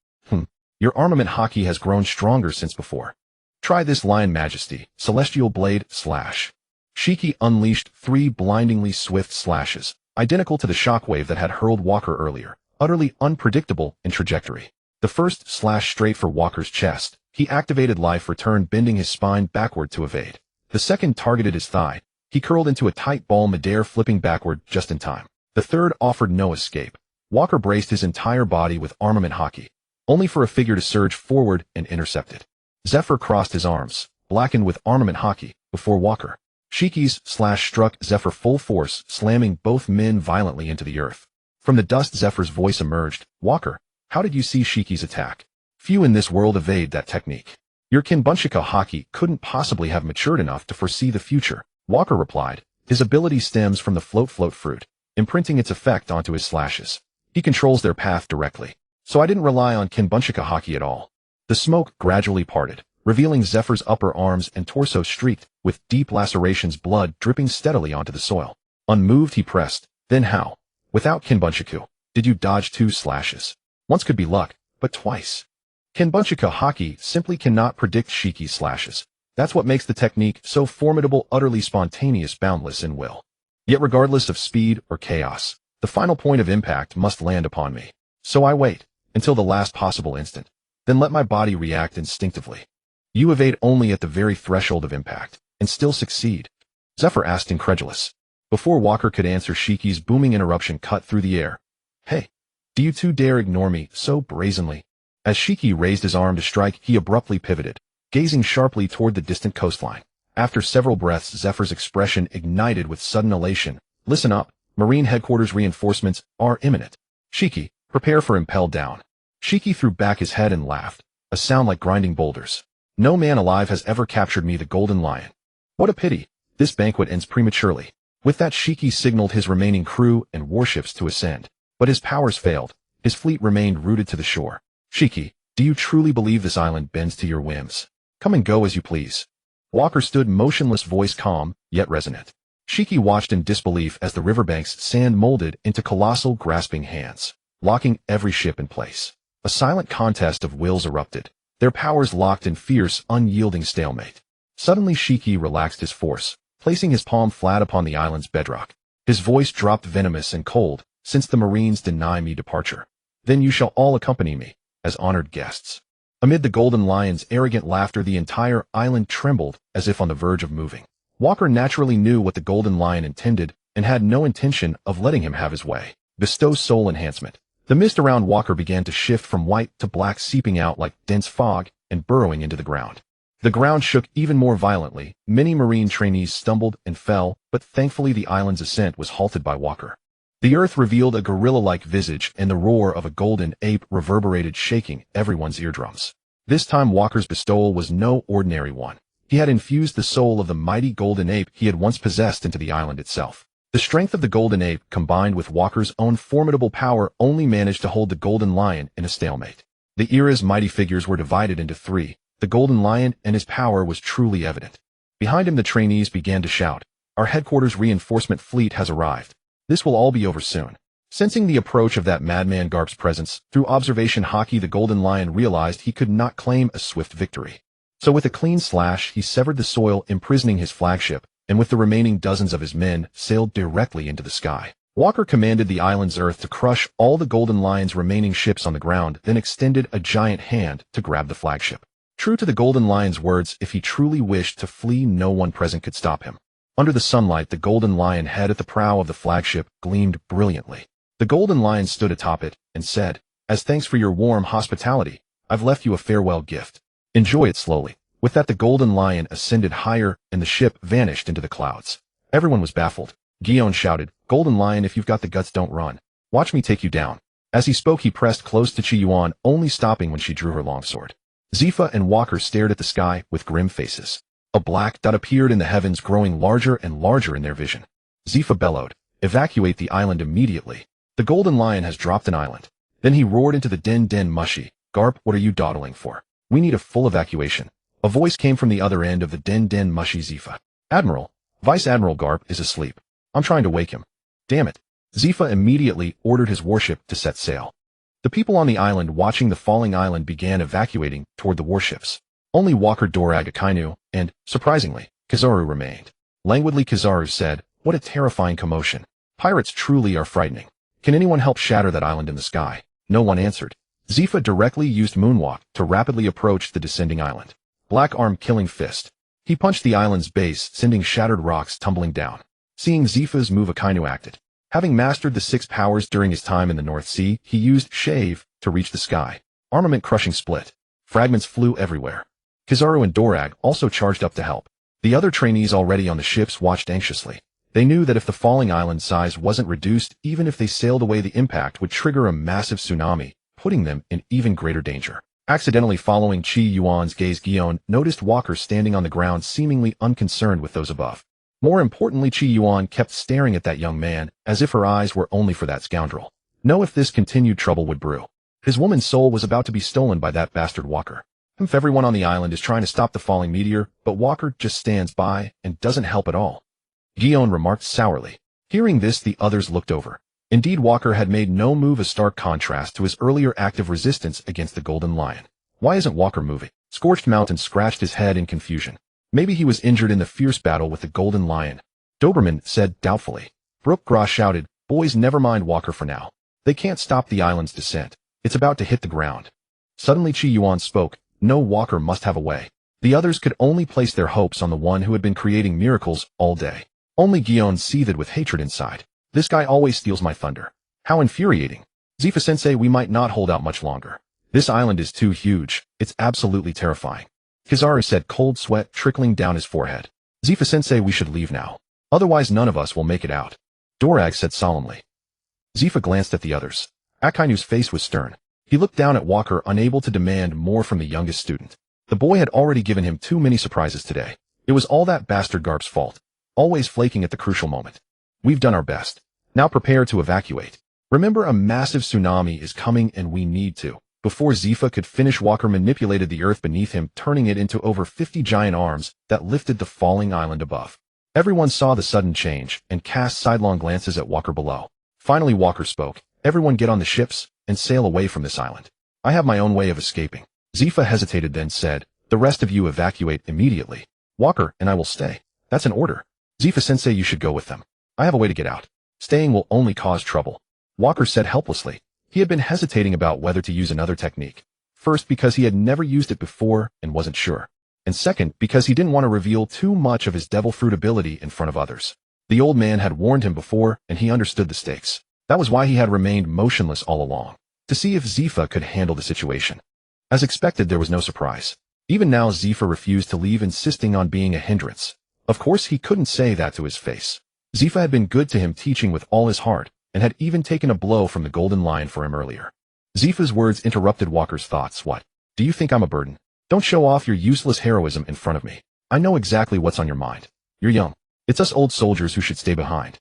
Your armament haki has grown stronger since before. Try this, Lion Majesty. Celestial Blade, slash. Shiki unleashed 3 blindingly swift slashes, identical to the shockwave that had hurled Walker earlier, utterly unpredictable in trajectory. The first slashed straight for Walker's chest. He activated Life Return, bending his spine backward to evade. The second targeted his thigh. He curled into a tight ball midair, flipping backward just in time. The third offered no escape. Walker braced his entire body with armament haki, only for a figure to surge forward and intercept it. Zephyr crossed his arms, blackened with armament haki, before Walker. Shiki's slash struck Zephyr full force, slamming both men violently into the earth. From the dust, Zephyr's voice emerged. "Walker, how did you see Shiki's attack? Few in this world evade that technique. Your Kinbunshika Haki couldn't possibly have matured enough to foresee the future." Walker replied. "His ability stems from the float fruit, imprinting its effect onto his slashes. He controls their path directly. So I didn't rely on Kinbunshika Haki at all." The smoke gradually parted, revealing Zephyr's upper arms and torso streaked with deep lacerations, blood dripping steadily onto the soil. Unmoved, he pressed, Then how? Without Kinbunchaku, did you dodge 2 slashes? Once could be luck, but twice. Kinbunchaku Haki simply cannot predict Shiki's slashes. That's what makes the technique so formidable, utterly spontaneous, boundless in will. Yet regardless of speed or chaos, the final point of impact must land upon me. So I wait, until the last possible instant, then let my body react instinctively. You evade only at the very threshold of impact, and still succeed. Zephyr asked, incredulous. Before Walker could answer, Shiki's booming interruption cut through the air. Hey, do you two dare ignore me so brazenly? As Shiki raised his arm to strike, he abruptly pivoted, gazing sharply toward the distant coastline. After several breaths, Zephyr's expression ignited with sudden elation. Listen up, Marine Headquarters reinforcements are imminent. Shiki, prepare for impel down. Shiki threw back his head and laughed, a sound like grinding boulders. No man alive has ever captured me, the Golden Lion. What a pity, this banquet ends prematurely. With that, Shiki signaled his remaining crew and warships to ascend. But his powers failed. His fleet remained rooted to the shore. Shiki, do you truly believe this island bends to your whims? Come and go as you please. Walker stood motionless, voice calm, yet resonant. Shiki watched in disbelief as the riverbank's sand molded into colossal, grasping hands, locking every ship in place. A silent contest of wills erupted, their powers locked in fierce, unyielding stalemate. Suddenly Shiki relaxed his force, placing his palm flat upon the island's bedrock. His voice dropped venomous and cold. Since the Marines deny me departure, then you shall all accompany me, as honored guests. Amid the Golden Lion's arrogant laughter, the entire island trembled, as if on the verge of moving. Walker naturally knew what the Golden Lion intended, and had no intention of letting him have his way. Bestow soul enhancement. The mist around Walker began to shift from white to black, seeping out like dense fog and burrowing into the ground. The ground shook even more violently. Many Marine trainees stumbled and fell, but thankfully the island's ascent was halted by Walker. The earth revealed a gorilla-like visage, and the roar of a golden ape reverberated, shaking everyone's eardrums. This time Walker's bestowal was no ordinary one. He had infused the soul of the mighty golden ape he had once possessed into the island itself. The strength of the golden ape, combined with Walker's own formidable power, only managed to hold the Golden Lion in a stalemate. The era's mighty figures were divided into 3. The Golden Lion and his power was truly evident. Behind him the trainees began to shout, "Our headquarters reinforcement fleet has arrived. This will all be over soon." Sensing the approach of that madman Garp's presence, through observation Haki, the Golden Lion realized he could not claim a swift victory. So with a clean slash, he severed the soil imprisoning his flagship, and with the remaining dozens of his men, sailed directly into the sky. Walker commanded the island's earth to crush all the Golden Lion's remaining ships on the ground, then extended a giant hand to grab the flagship. True to the Golden Lion's words, if he truly wished to flee, no one present could stop him. Under the sunlight, the Golden Lion head at the prow of the flagship gleamed brilliantly. The Golden Lion stood atop it and said, "As thanks for your warm hospitality, I've left you a farewell gift. Enjoy it slowly." With that, the Golden Lion ascended higher and the ship vanished into the clouds. Everyone was baffled. Guion shouted, "Golden Lion, if you've got the guts, don't run. Watch me take you down." As he spoke, he pressed close to Chi Yuan, only stopping when she drew her longsword. Zifa and Walker stared at the sky with grim faces. A black dot appeared in the heavens, growing larger and larger in their vision. Zifa bellowed, "Evacuate the island immediately. The Golden Lion has dropped an island." Then he roared into the den mushy, "Garp, what are you dawdling for? We need a full evacuation." A voice came from the other end of the den mushy. Zifa. "Admiral, Vice Admiral Garp is asleep. I'm trying to wake him." "Damn it." Zifa immediately ordered his warship to set sail. The people on the island watching the falling island began evacuating toward the warships. Only Walker, Dorag, Akainu, and, surprisingly, Kizaru remained. Languidly Kizaru said, "What a terrifying commotion. Pirates truly are frightening. Can anyone help shatter that island in the sky?" No one answered. Zifa directly used Moonwalk to rapidly approach the descending island. Black Arm Killing Fist. He punched the island's base, sending shattered rocks tumbling down. Seeing Zifa's move, Akainu acted. Having mastered the 6 powers during his time in the North Sea, he used Shave to reach the sky. Armament Crushing Split. Fragments flew everywhere. Kizaru and Dorag also charged up to help. The other trainees already on the ships watched anxiously. They knew that if the falling island size wasn't reduced, even if they sailed away, the impact would trigger a massive tsunami, putting them in even greater danger. Accidentally following Chi Yuan's gaze, Guion noticed Walker standing on the ground, seemingly unconcerned with those above. More importantly, Chi Yuan kept staring at that young man, as if her eyes were only for that scoundrel. No, if this continued, trouble would brew. His woman's soul was about to be stolen by that bastard Walker. If everyone on the island is trying to stop the falling meteor, but Walker just stands by and doesn't help at all. Guion remarked sourly. Hearing this, the others looked over. Indeed, Walker had made no move, a stark contrast to his earlier active resistance against the Golden Lion. Why isn't Walker moving? Scorched Mountain scratched his head in confusion. Maybe he was injured in the fierce battle with the Golden Lion. Doberman said doubtfully. Brooke Gras shouted, boys, never mind Walker for now. They can't stop the island's descent. It's about to hit the ground. Suddenly Chi Yuan spoke. No, Walker must have a way. The others could only place their hopes on the one who had been creating miracles all day. Only Guion seethed with hatred inside. This guy always steals my thunder. How infuriating. Zifa-sensei, we might not hold out much longer. This island is too huge. It's absolutely terrifying. Kizaru said, cold sweat trickling down his forehead. Zifa-sensei, we should leave now. Otherwise none of us will make it out. Dorag said solemnly. Zifa glanced at the others. Akainu's face was stern. He looked down at Walker, unable to demand more from the youngest student. The boy had already given him too many surprises today. It was all that bastard Garp's fault. Always flaking at the crucial moment. We've done our best. Now prepare to evacuate. Remember, a massive tsunami is coming and we need to. Before Zifa could finish, Walker manipulated the earth beneath him, turning it into over 50 giant arms that lifted the falling island above. Everyone saw the sudden change and cast sidelong glances at Walker below. Finally Walker spoke. Everyone get on the ships and sail away from this island. I have my own way of escaping. Zifa hesitated, then said, the rest of you evacuate immediately. Walker and I will stay. That's an order. Zifa-sensei, you should go with them. I have a way to get out. Staying will only cause trouble. Walker said helplessly. He had been hesitating about whether to use another technique. First, because he had never used it before and wasn't sure. And second, because he didn't want to reveal too much of his devil fruit ability in front of others. The old man had warned him before, and he understood the stakes. That was why he had remained motionless all along, to see if Zifa could handle the situation. As expected, there was no surprise. Even now, Zifa refused to leave, insisting on being a hindrance. Of course, he couldn't say that to his face. Zifa had been good to him, teaching with all his heart, and had even taken a blow from the Golden Lion for him earlier. Zifa's words interrupted Walker's thoughts. What? Do you think I'm a burden? Don't show off your useless heroism in front of me. I know exactly what's on your mind. You're young. It's us old soldiers who should stay behind.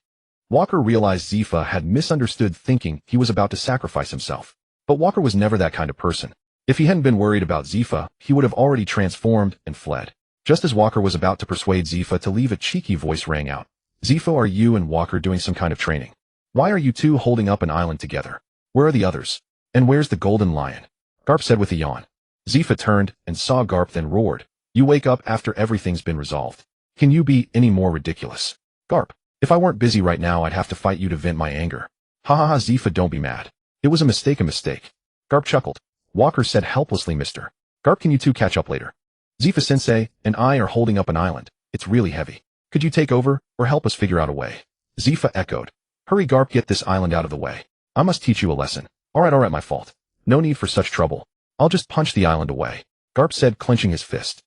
Walker realized Zifa had misunderstood, thinking he was about to sacrifice himself. But Walker was never that kind of person. If he hadn't been worried about Zifa, he would have already transformed and fled. Just as Walker was about to persuade Zifa to leave, a cheeky voice rang out. Zifa, are you and Walker doing some kind of training? Why are you two holding up an island together? Where are the others? And where's the Golden Lion? Garp said with a yawn. Zifa turned and saw Garp, then roared. You wake up after everything's been resolved. Can you be any more ridiculous? Garp, if I weren't busy right now, I'd have to fight you to vent my anger. Ha ha ha, Zifa, don't be mad. It was a mistake, Garp chuckled. Walker said helplessly, Mr. Garp, can you two catch up later? Zifa-sensei and I are holding up an island. It's really heavy. Could you take over or help us figure out a way? Zifa echoed. Hurry, Garp, get this island out of the way. I must teach you a lesson. Alright, my fault. No need for such trouble. I'll just punch the island away. Garp said, clenching his fist.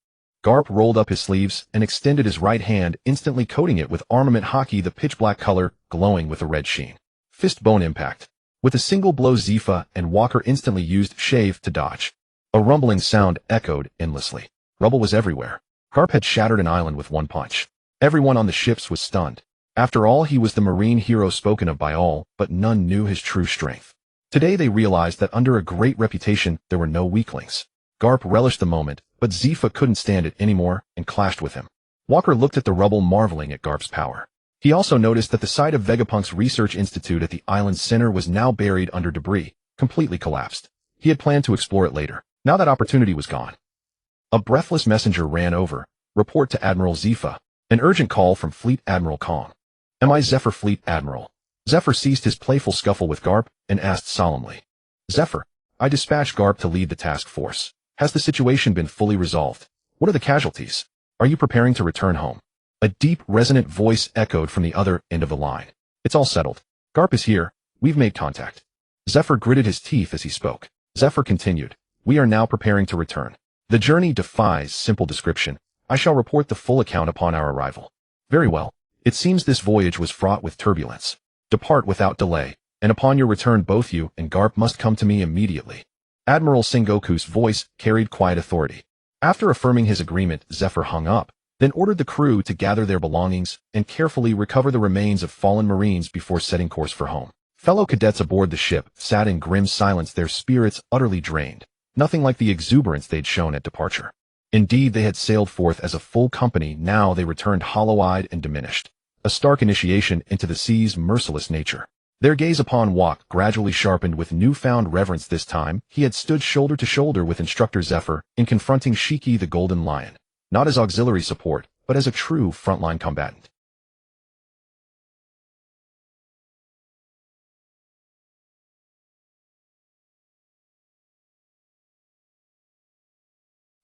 Garp rolled up his sleeves and extended his right hand, instantly coating it with armament haki, the pitch-black color glowing with a red sheen. Fist bone impact. With a single blow, Zifa and Walker instantly used shave to dodge. A rumbling sound echoed endlessly. Rubble was everywhere. Garp had shattered an island with one punch. Everyone on the ships was stunned. After all, he was the marine hero spoken of by all, but none knew his true strength. Today they realized that under a great reputation, there were no weaklings. Garp relished the moment, but Zifa couldn't stand it anymore and clashed with him. Walker looked at the rubble, marveling at Garp's power. He also noticed that the site of Vegapunk's research institute at the island's center was now buried under debris, completely collapsed. He had planned to explore it later. Now that opportunity was gone. A breathless messenger ran over. Report to Admiral Zifa. An urgent call from Fleet Admiral Kong. Am I Zephyr, Fleet Admiral? Zephyr ceased his playful scuffle with Garp and asked solemnly. Zephyr, I dispatched Garp to lead the task force. Has the situation been fully resolved? What are the casualties? Are you preparing to return home? A deep, resonant voice echoed from the other end of the line. It's all settled. Garp is here. We've made contact. Zephyr gritted his teeth as he spoke. Zephyr continued. We are now preparing to return. The journey defies simple description. I shall report the full account upon our arrival. Very well. It seems this voyage was fraught with turbulence. Depart without delay, and upon your return both you and Garp must come to me immediately. Admiral Sengoku's voice carried quiet authority. After affirming his agreement, Zephyr hung up, then ordered the crew to gather their belongings and carefully recover the remains of fallen Marines before setting course for home. Fellow cadets aboard the ship sat in grim silence, their spirits utterly drained. Nothing like the exuberance they'd shown at departure. Indeed, they had sailed forth as a full company, now they returned hollow-eyed and diminished. A a stark initiation into the sea's merciless nature. Their gaze upon Wok gradually sharpened with newfound reverence. This time, he had stood shoulder to shoulder with Instructor Zephyr in confronting Shiki the Golden Lion, not as auxiliary support, but as a true frontline combatant.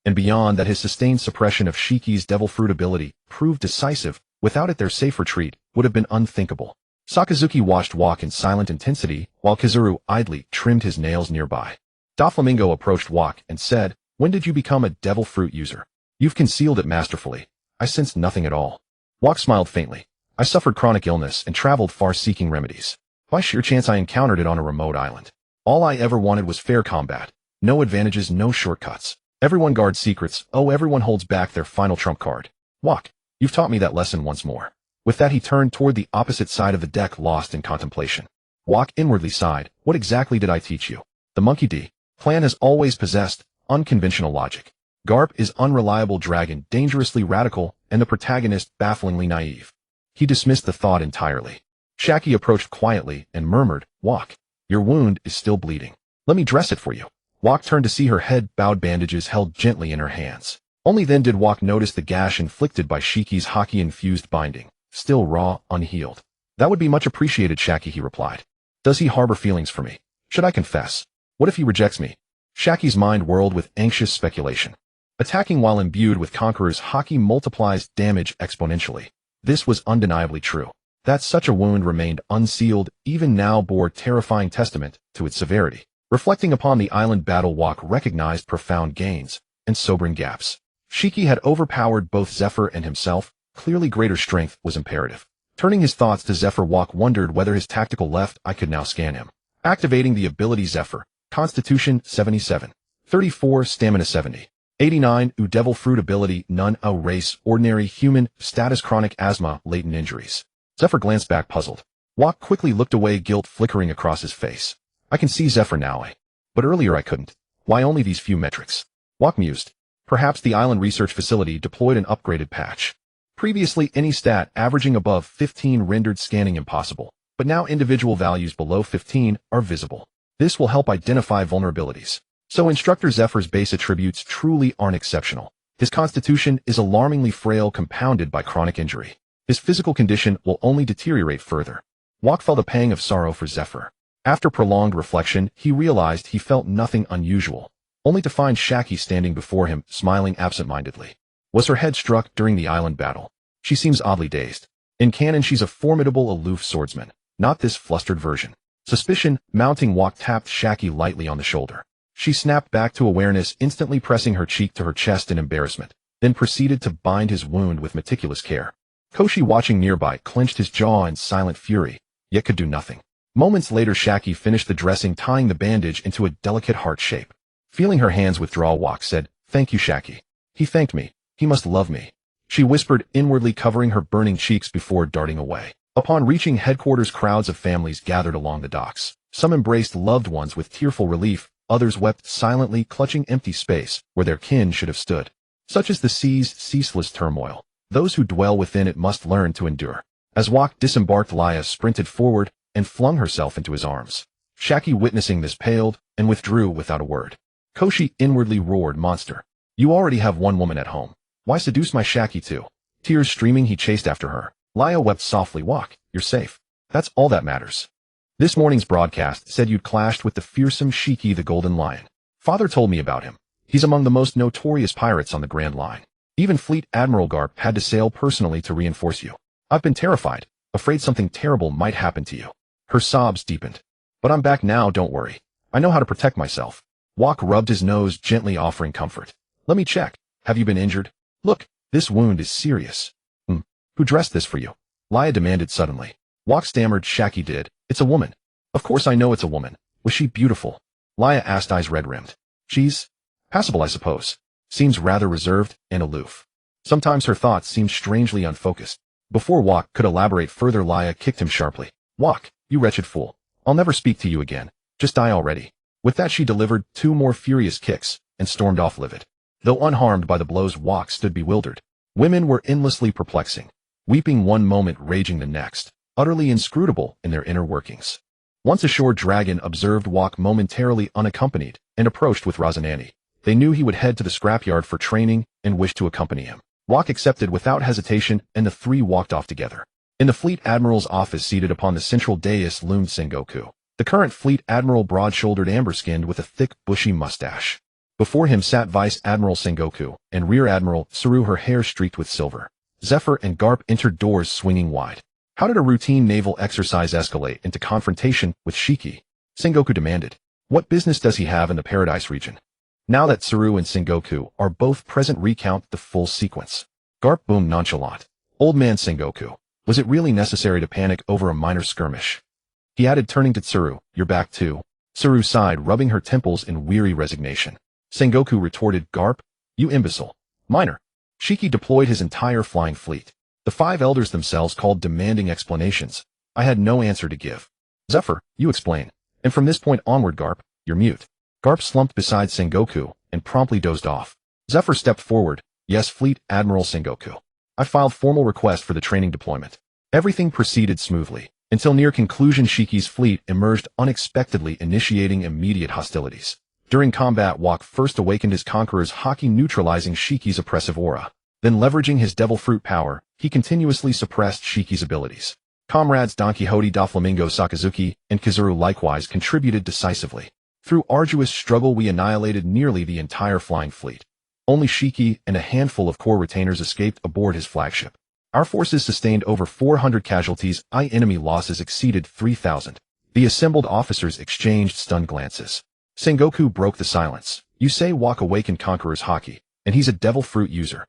And beyond that, his sustained suppression of Shiki's Devil Fruit ability proved decisive. Without it, their safe retreat would have been unthinkable. Sakazuki watched Wok in silent intensity, while Kizuru idly trimmed his nails nearby. Doflamingo approached Wok and said, "When did you become a Devil Fruit user? You've concealed it masterfully. I sensed nothing at all." Wok smiled faintly. "I suffered chronic illness and traveled far seeking remedies. By sheer chance I encountered it on a remote island. All I ever wanted was fair combat. No advantages, no shortcuts. Everyone guards secrets. Oh, everyone holds back their final trump card. Wok, you've taught me that lesson once more." With that, he turned toward the opposite side of the deck, lost in contemplation. Wok inwardly sighed. "What exactly did I teach you?" The Monkey D. Plan has always possessed unconventional logic. Garp is unreliable dragon, dangerously radical, and the protagonist bafflingly naive. He dismissed the thought entirely. Shaki approached quietly and murmured, "Wok, your wound is still bleeding. Let me dress it for you." Wok turned to see her head bowed, bandages held gently in her hands. Only then did Wok notice the gash inflicted by Shiki's Haki-infused binding, still raw, unhealed. "That would be much appreciated, Shaki," he replied. "Does he harbor feelings for me? Should I confess? What if he rejects me?" Shaki's mind whirled with anxious speculation. Attacking while imbued with Conqueror's Haki multiplies damage exponentially. This was undeniably true. That such a wound remained unsealed even now bore terrifying testament to its severity. Reflecting upon the island battle, Wok recognized profound gains and sobering gaps. Shiki had overpowered both Zephyr and himself. Clearly greater strength was imperative. Turning his thoughts to Zephyr, Wok wondered whether his tactical left eye could now scan him. Activating the ability Zephyr. Constitution 77. 34 Stamina 70. 89 Devil Fruit ability none a race ordinary human status chronic asthma latent injuries. Zephyr glanced back puzzled. Wok quickly looked away, guilt flickering across his face. "I can see Zephyr now, but earlier I couldn't. Why only these few metrics?" Wok mused. Perhaps the island research facility deployed an upgraded patch. Previously, any stat averaging above 15 rendered scanning impossible, but now individual values below 15 are visible. This will help identify vulnerabilities. So Instructor Zephyr's base attributes truly aren't exceptional. His constitution is alarmingly frail, compounded by chronic injury. His physical condition will only deteriorate further. Wok felt a pang of sorrow for Zephyr. After prolonged reflection, he realized he felt nothing unusual, only to find Shaki standing before him, smiling absent-mindedly. Was her head struck during the island battle? She seems oddly dazed. In canon, she's a formidable, aloof swordsman, not this flustered version. Suspicion mounting, Wok tapped Shaki lightly on the shoulder. She snapped back to awareness, instantly pressing her cheek to her chest in embarrassment, then proceeded to bind his wound with meticulous care. Koshi, watching nearby, clenched his jaw in silent fury, yet could do nothing. Moments later, Shaki finished the dressing, tying the bandage into a delicate heart shape. Feeling her hands withdraw, Wok said, "Thank you, Shaki." "He thanked me. He must love me," she whispered, inwardly covering her burning cheeks before darting away. Upon reaching headquarters, crowds of families gathered along the docks. Some embraced loved ones with tearful relief, others wept silently, clutching empty space where their kin should have stood. Such is the sea's ceaseless turmoil. Those who dwell within it must learn to endure. As Wok disembarked, Laya sprinted forward and flung herself into his arms. Shaki, witnessing this, paled and withdrew without a word. Koshi inwardly roared, "Monster! You already have one woman at home. Why seduce my Shaki too?" Tears streaming, he chased after her. Laya wept softly. "Wok, you're safe. That's all that matters. This morning's broadcast said you'd clashed with the fearsome Shiki the Golden Lion. Father told me about him. He's among the most notorious pirates on the Grand Line. Even Fleet Admiral Garp had to sail personally to reinforce you. I've been terrified, afraid something terrible might happen to you." Her sobs deepened. "But I'm back now, don't worry. I know how to protect myself." Wok rubbed his nose, gently offering comfort. "Let me check. Have you been injured? Look, this wound is serious." Who dressed this for you?" Laya demanded suddenly. Wok stammered. "Shaki did. It's a woman." "Of course I know it's a woman. Was she beautiful?" Laya asked, eyes red-rimmed. "She's passable, I suppose. Seems rather reserved and aloof. Sometimes her thoughts seem strangely unfocused." Before Wok could elaborate further, Laya kicked him sharply. "Wok, you wretched fool. I'll never speak to you again. Just die already." With that, she delivered 2 more furious kicks and stormed off livid. Though unharmed by the blows, Wok stood bewildered. Women were endlessly perplexing. weeping one moment, raging the next, utterly inscrutable in their inner workings. Once ashore, Dragon observed Wok momentarily unaccompanied and approached with Razanani. They knew he would head to the scrapyard for training and wished to accompany him. Wok accepted without hesitation, and the three walked off together. In the Fleet Admiral's office, seated upon the central dais, loomed Sengoku, the current Fleet Admiral, broad-shouldered, amber-skinned, with a thick, bushy mustache. Before him sat Vice Admiral Sengoku and Rear Admiral Saru, her hair streaked with silver. Zephyr and Garp entered, doors swinging wide. How did a routine naval exercise escalate into confrontation with Shiki? Sengoku demanded. What business does he have in the Paradise region? Now that Saru and Sengoku are both present, recount the full sequence. Garp boomed nonchalant. Old man Sengoku, was it really necessary to panic over a minor skirmish? He added, turning to Saru, you're back too. Saru sighed, rubbing her temples in weary resignation. Sengoku retorted, Garp, you imbecile. Minor. Shiki deployed his entire flying fleet. The five elders themselves called, demanding explanations. I had no answer to give. Zephyr, you explain. And from this point onward, Garp, you're mute. Garp slumped beside Sengoku and promptly dozed off. Zephyr stepped forward. Yes, Fleet Admiral Sengoku. I filed formal request for the training deployment. Everything proceeded smoothly, until near conclusion Shiki's fleet emerged unexpectedly, initiating immediate hostilities. During combat, Wok first awakened his conqueror's Haki, neutralizing Shiki's oppressive aura. Then, leveraging his Devil Fruit power, he continuously suppressed Shiki's abilities. Comrades Don Quixote, Doflamingo, Sakazuki, and Kizuru likewise contributed decisively. Through arduous struggle, we annihilated nearly the entire flying fleet. Only Shiki and a handful of core retainers escaped aboard his flagship. Our forces sustained over 400 casualties. Enemy losses exceeded 3,000. The assembled officers exchanged stunned glances. Sengoku broke the silence. You say Wok awakened Conqueror's Haki, and he's a Devil Fruit user.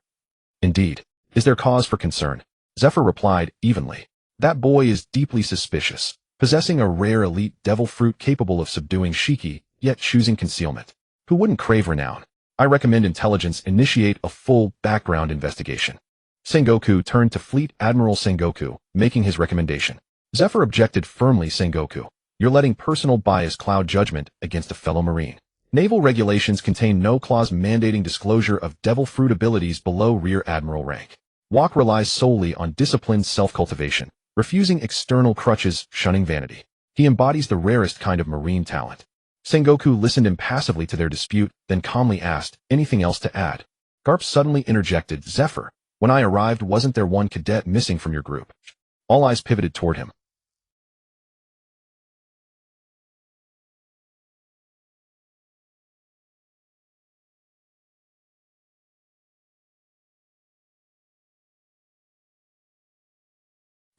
Indeed. Is there cause for concern? Zephyr replied, evenly. That boy is deeply suspicious, possessing a rare elite Devil Fruit capable of subduing Shiki, yet choosing concealment. Who wouldn't crave renown? I recommend intelligence initiate a full background investigation. Sengoku turned to Fleet Admiral Sengoku, making his recommendation. Zephyr objected firmly. Sengoku, you're letting personal bias cloud judgment against a fellow Marine. Naval regulations contain no clause mandating disclosure of Devil Fruit abilities below Rear Admiral rank. Wok relies solely on disciplined self-cultivation, refusing external crutches, shunning vanity. He embodies the rarest kind of Marine talent. Sengoku listened impassively to their dispute, then calmly asked, anything else to add? Garp suddenly interjected, Zephyr, when I arrived, wasn't there one cadet missing from your group? All eyes pivoted toward him.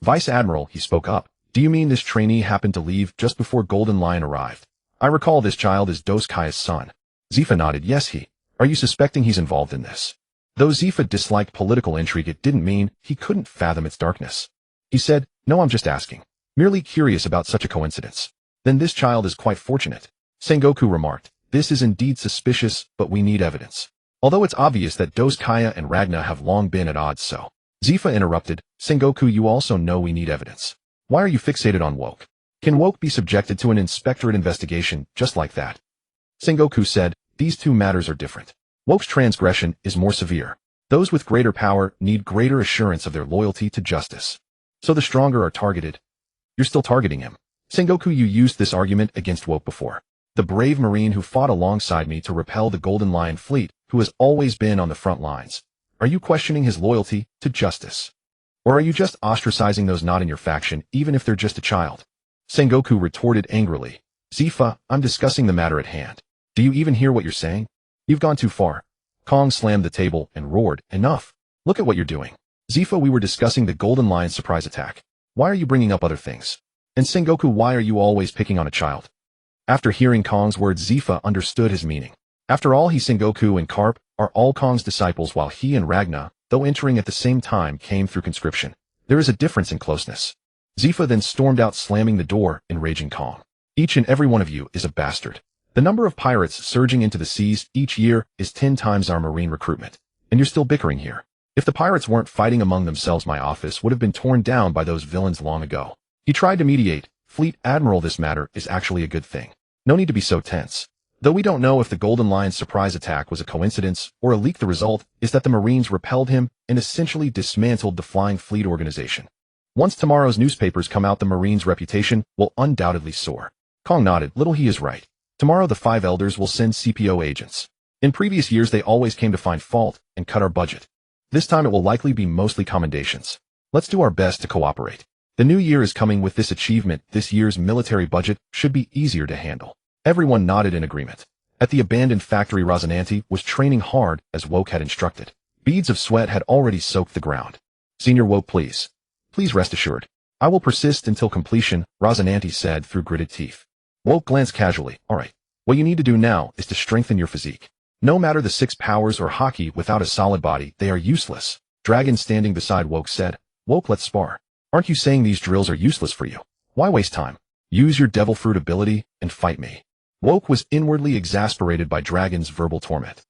Vice Admiral, he spoke up. Do you mean this trainee happened to leave just before Golden Lion arrived? I recall this child is Doskaya's son. Zifa nodded. Yes, he. Are you suspecting he's involved in this? Though Zifa disliked political intrigue, it didn't mean he couldn't fathom its darkness. He said, no, I'm just asking. Merely curious about such a coincidence. Then this child is quite fortunate. Sengoku remarked, this is indeed suspicious, but we need evidence. Although it's obvious that Doskaya and Ragna have long been at odds, so. Zifa interrupted, Sengoku, you also know we need evidence. Why are you fixated on Woke? Can Woke be subjected to an inspectorate investigation just like that? Sengoku said, these two matters are different. Woke's transgression is more severe. Those with greater power need greater assurance of their loyalty to justice. So the stronger are targeted. You're still targeting him. Sengoku, you used this argument against Woke before. The brave Marine who fought alongside me to repel the Golden Lion fleet, who has always been on the front lines. Are you questioning his loyalty to justice? Or are you just ostracizing those not in your faction, even if they're just a child? Sengoku retorted angrily. Zifa, I'm discussing the matter at hand. Do you even hear what you're saying? You've gone too far. Kong slammed the table and roared, enough. Look at what you're doing. Zifa, we were discussing the Golden Lion surprise attack. Why are you bringing up other things? And Sengoku, why are you always picking on a child? After hearing Kong's words, Zifa understood his meaning. After all, Sengoku and Karp are all Kong's disciples, while he and Ragna, though entering at the same time, came through conscription. There is a difference in closeness. Zifa then stormed out, slamming the door in raging Kong. Each and every one of you is a bastard. The number of pirates surging into the seas each year is 10 times our Marine recruitment. And you're still bickering here. If the pirates weren't fighting among themselves, my office would have been torn down by those villains long ago. He tried to mediate. Fleet Admiral, this matter is actually a good thing. No need to be so tense. Though we don't know if the Golden Lion's surprise attack was a coincidence or a leak, the result is that the Marines repelled him and essentially dismantled the Flying Fleet organization. Once tomorrow's newspapers come out, the Marines' reputation will undoubtedly soar. Kong nodded. Little he is right. Tomorrow the 5 elders will send CPO agents. In previous years they always came to find fault and cut our budget. This time it will likely be mostly commendations. Let's do our best to cooperate. The new year is coming. With this achievement, this year's military budget should be easier to handle. Everyone nodded in agreement. At the abandoned factory, Rosinante was training hard as Woke had instructed. Beads of sweat had already soaked the ground. Senior Woke, please. Please rest assured. I will persist until completion, Rosinante said through gritted teeth. Woke glanced casually. All right. What you need to do now is to strengthen your physique. No matter the 6 powers or Haki, without a solid body, they are useless. Dragon standing beside Woke said, Woke, let's spar. Aren't you saying these drills are useless for you? Why waste time? Use your Devil Fruit ability and fight me. Woke was inwardly exasperated by Dragon's verbal torment.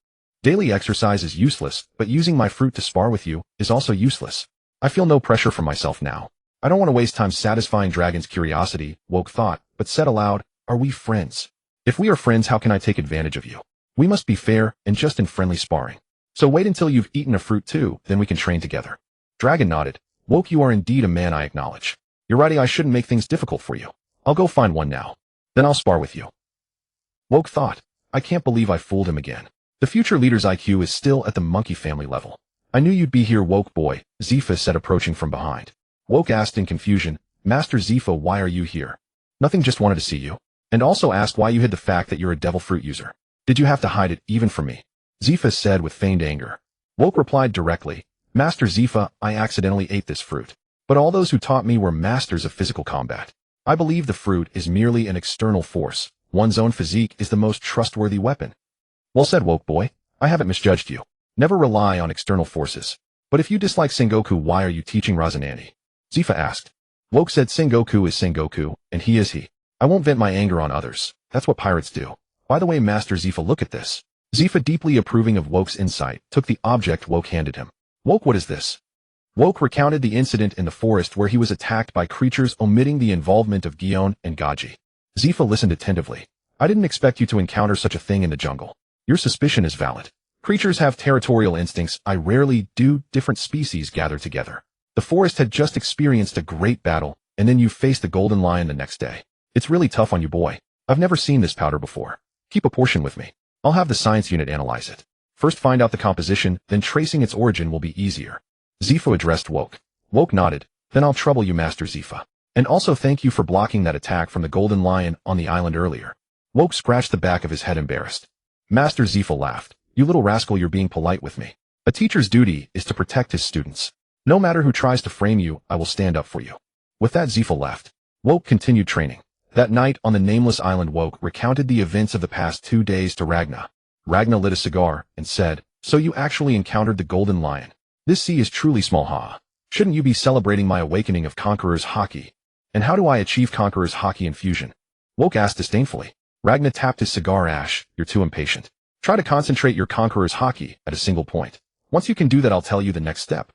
Daily exercise is useless, but using my fruit to spar with you is also useless. I feel no pressure for myself now. I don't want to waste time satisfying Dragon's curiosity, Woke thought, but said aloud, are we friends? If we are friends, how can I take advantage of you? We must be fair and just in friendly sparring. So wait until you've eaten a fruit too, then we can train together. Dragon nodded. Woke, you are indeed a man I acknowledge. You're right, I shouldn't make things difficult for you. I'll go find one now. Then I'll spar with you. Woke thought, I can't believe I fooled him again. The future leader's IQ is still at the monkey family level. I knew you'd be here, Woke boy, Zifa said, approaching from behind. Woke asked in confusion, Master Zifa, why are you here? Nothing, just wanted to see you. And also asked why you hid the fact that you're a Devil Fruit user. Did you have to hide it, even from me? Zifa said with feigned anger. Woke replied directly, Master Zifa, I accidentally ate this fruit. But all those who taught me were masters of physical combat. I believe the fruit is merely an external force. One's own physique is the most trustworthy weapon. Well said, Woke boy. I haven't misjudged you. Never rely on external forces. But if you dislike Sengoku, why are you teaching Rosinante? Zifa asked. Woke said Sengoku is Sengoku, and he is he. I won't vent my anger on others. That's what pirates do. By the way, Master Zifa, look at this. Zifa, deeply approving of Woke's insight, took the object Woke handed him. Woke, what is this? Woke recounted the incident in the forest where he was attacked by creatures, omitting the involvement of Gion and Gaji. Zifa listened attentively. I didn't expect you to encounter such a thing in the jungle. Your suspicion is valid. Creatures have territorial instincts. I rarely do. Different species gather together. The forest had just experienced a great battle, and then you faced the Golden Lion the next day. It's really tough on you, boy. I've never seen this powder before. Keep a portion with me. I'll have the science unit analyze it. First find out the composition, then tracing its origin will be easier. Zifa addressed Woke. Woke nodded. Then I'll trouble you, Master Zifa. And also thank you for blocking that attack from the Golden Lion on the island earlier. Woke scratched the back of his head, embarrassed. Master Zifa laughed. You little rascal, you're being polite with me. A teacher's duty is to protect his students. No matter who tries to frame you, I will stand up for you. With that, Zifa left. Woke continued training. That night on the nameless island, Woke recounted the events of the past 2 days to Ragna. Ragna lit a cigar and said, So you actually encountered the Golden Lion. This sea is truly small, ha. Shouldn't you be celebrating my awakening of Conqueror's Haki? And how do I achieve Conqueror's Haki infusion? Woke asked disdainfully. Ragna tapped his cigar ash. You're too impatient. Try to concentrate your Conqueror's Haki at a single point. Once you can do that, I'll tell you the next step.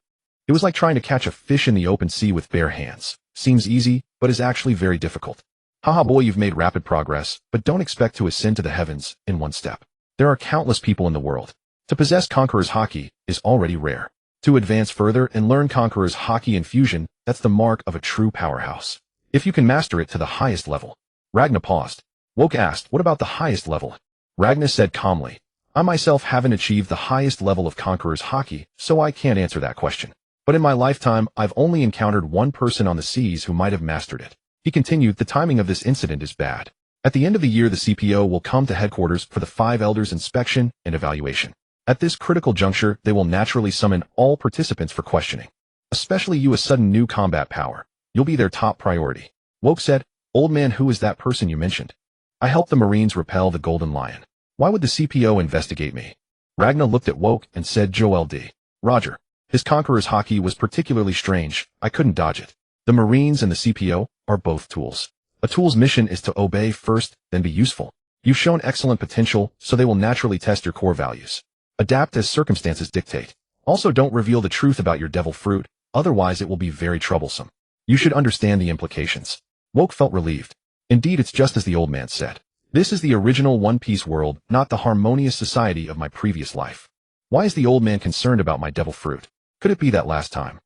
It was like trying to catch a fish in the open sea with bare hands. Seems easy, but is actually very difficult. Haha boy, you've made rapid progress, but don't expect to ascend to the heavens in one step. There are countless people in the world. To possess Conqueror's Haki is already rare. To advance further and learn Conqueror's Haki infusion, that's the mark of a true powerhouse. If you can master it to the highest level. Ragna paused. Woke asked, what about the highest level? Ragna said calmly, I myself haven't achieved the highest level of Conqueror's Haki, so I can't answer that question. But in my lifetime, I've only encountered one person on the seas who might have mastered it. He continued, the timing of this incident is bad. At the end of the year, the CPO will come to headquarters for the 5 elders' inspection and evaluation. At this critical juncture, they will naturally summon all participants for questioning. Especially you, a sudden new combat power. You'll be their top priority. Woke said, Old man, who is that person you mentioned? I helped the Marines repel the Golden Lion. Why would the CPO investigate me? Ragna looked at Woke and said, Joel D. Roger. His Conqueror's Haki was particularly strange. I couldn't dodge it. The Marines and the CPO are both tools. A tool's mission is to obey first, then be useful. You've shown excellent potential, so they will naturally test your core values. Adapt as circumstances dictate. Also, don't reveal the truth about your devil fruit, otherwise it will be very troublesome. You should understand the implications. Woke felt relieved. Indeed, it's just as the old man said. This is the original One Piece world, not the harmonious society of my previous life. Why is the old man concerned about my devil fruit? Could it be that last time?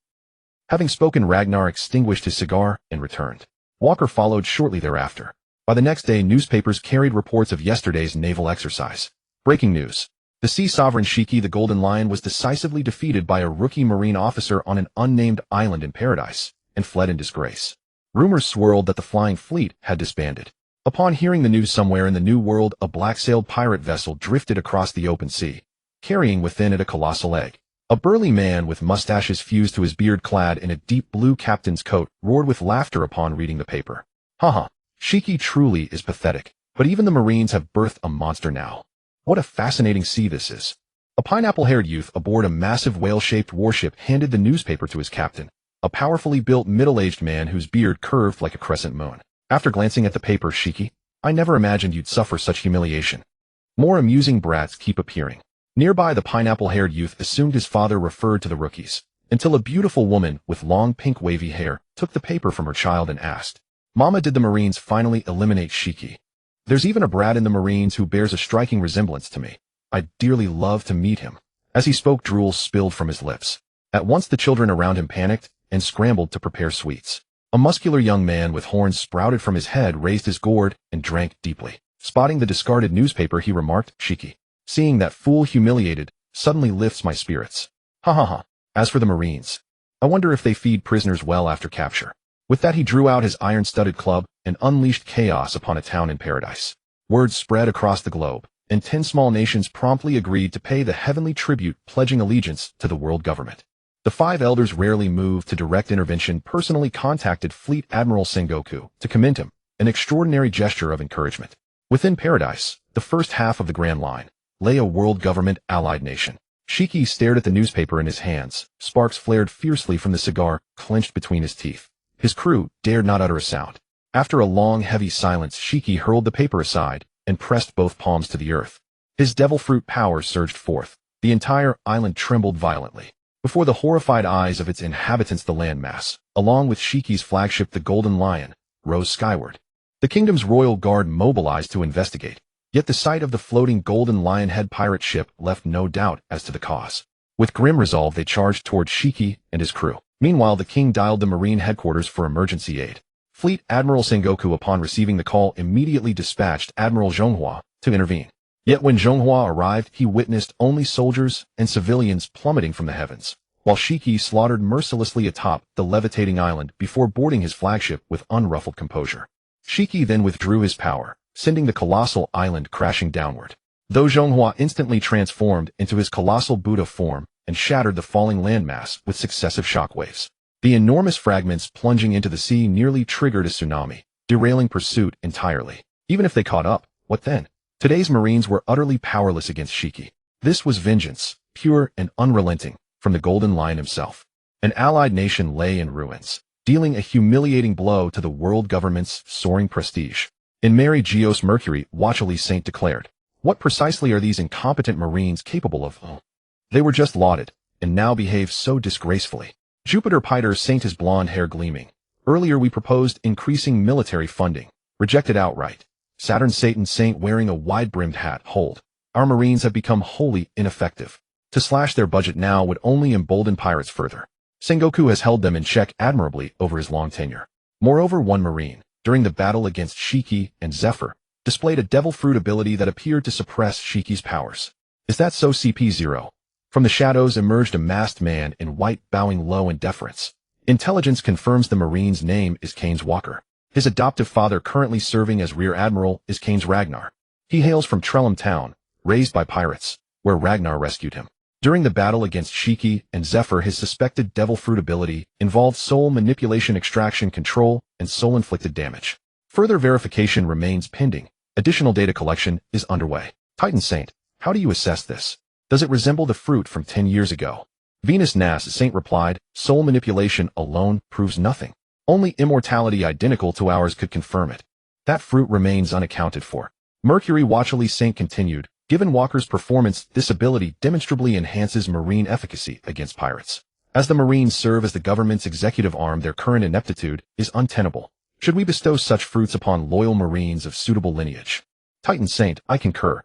Having spoken, Ragnar extinguished his cigar and returned. Walker followed shortly thereafter. By the next day, newspapers carried reports of yesterday's naval exercise. Breaking news. The sea sovereign Shiki the Golden Lion was decisively defeated by a rookie marine officer on an unnamed island in paradise, and fled in disgrace. Rumors swirled that the flying fleet had disbanded. Upon hearing the news, somewhere in the New World, a black-sailed pirate vessel drifted across the open sea, carrying within it a colossal egg. A burly man with mustaches fused to his beard, clad in a deep blue captain's coat, roared with laughter upon reading the paper. Haha, Shiki truly is pathetic, but even the Marines have birthed a monster now. What a fascinating sea this is. A pineapple-haired youth aboard a massive whale-shaped warship handed the newspaper to his captain, a powerfully built middle-aged man whose beard curved like a crescent moon. After glancing at the paper, Shiki, I never imagined you'd suffer such humiliation. More amusing brats keep appearing. Nearby, the pineapple-haired youth assumed his father referred to the rookies, until a beautiful woman with long pink wavy hair took the paper from her child and asked, Mama, did the Marines finally eliminate Shiki? There's even a brat in the Marines who bears a striking resemblance to me. I'd dearly love to meet him. As he spoke, drool spilled from his lips. At once the children around him panicked and scrambled to prepare sweets. A muscular young man with horns sprouted from his head raised his gourd and drank deeply. Spotting the discarded newspaper, he remarked, Shiki, seeing that fool humiliated, suddenly lifts my spirits. Ha ha ha. As for the Marines, I wonder if they feed prisoners well after capture. With that, he drew out his iron-studded club and unleashed chaos upon a town in paradise. Word spread across the globe, and 10 small nations promptly agreed to pay the heavenly tribute, pledging allegiance to the world government. The 5 elders, rarely moved to direct intervention, personally contacted Fleet Admiral Sengoku to commend him, an extraordinary gesture of encouragement. Within paradise, the first half of the Grand Line, lay a world government allied nation. Shiki stared at the newspaper in his hands. Sparks flared fiercely from the cigar clenched between his teeth. His crew dared not utter a sound. After a long, heavy silence, Shiki hurled the paper aside and pressed both palms to the earth. His devil fruit power surged forth. The entire island trembled violently. Before the horrified eyes of its inhabitants, the landmass, along with Shiki's flagship, the Golden Lion, rose skyward. The kingdom's royal guard mobilized to investigate, yet the sight of the floating Golden Lion-head pirate ship left no doubt as to the cause. With grim resolve, they charged toward Shiki and his crew. Meanwhile, the king dialed the Marine headquarters for emergency aid. Fleet Admiral Sengoku, upon receiving the call, immediately dispatched Admiral Zhonghua to intervene. Yet when Zhonghua arrived, he witnessed only soldiers and civilians plummeting from the heavens, while Shiki slaughtered mercilessly atop the levitating island before boarding his flagship with unruffled composure. Shiki then withdrew his power, sending the colossal island crashing downward. Though Zhonghua instantly transformed into his colossal Buddha form and shattered the falling landmass with successive shockwaves. The enormous fragments plunging into the sea nearly triggered a tsunami, derailing pursuit entirely. Even if they caught up, what then? Today's Marines were utterly powerless against Shiki. This was vengeance, pure and unrelenting, from the Golden Lion himself. An allied nation lay in ruins, dealing a humiliating blow to the world government's soaring prestige. In Mary Geos Mercury, Watchily Saint declared, "What precisely are these incompetent Marines capable of? They were just lauded, and now behave so disgracefully." Jupiter Piter Saint, his blonde hair gleaming. "Earlier we proposed increasing military funding, rejected outright." Saturn Satan Saint, wearing a wide-brimmed hat, hold. "Our Marines have become wholly ineffective. To slash their budget now would only embolden pirates further. Sengoku has held them in check admirably over his long tenure." Moreover, one Marine, during the battle against Shiki and Zephyr, displayed a devil fruit ability that appeared to suppress Shiki's powers. "Is that so, CP0? From the shadows emerged a masked man in white, bowing low in deference. Intelligence confirms the Marine's name is Kane's Walker. His adoptive father, currently serving as Rear Admiral, is Kane's Ragnar. He hails from Trellum Town, raised by pirates, where Ragnar rescued him. During the battle against Shiki and Zephyr, his suspected devil fruit ability involved soul manipulation, extraction, control, and soul-inflicted damage. Further verification remains pending. Additional data collection is underway. Titan Saint, how do you assess this? Does it resemble the fruit from 10 years ago? Venus Nas Saint replied, "Soul manipulation alone proves nothing. Only immortality identical to ours could confirm it. That fruit remains unaccounted for." Mercury Watchily Saint continued, "Given Walker's performance, this ability demonstrably enhances Marine efficacy against pirates. As the Marines serve as the government's executive arm, their current ineptitude is untenable. Should we bestow such fruits upon loyal Marines of suitable lineage?" Titan Saint, I concur.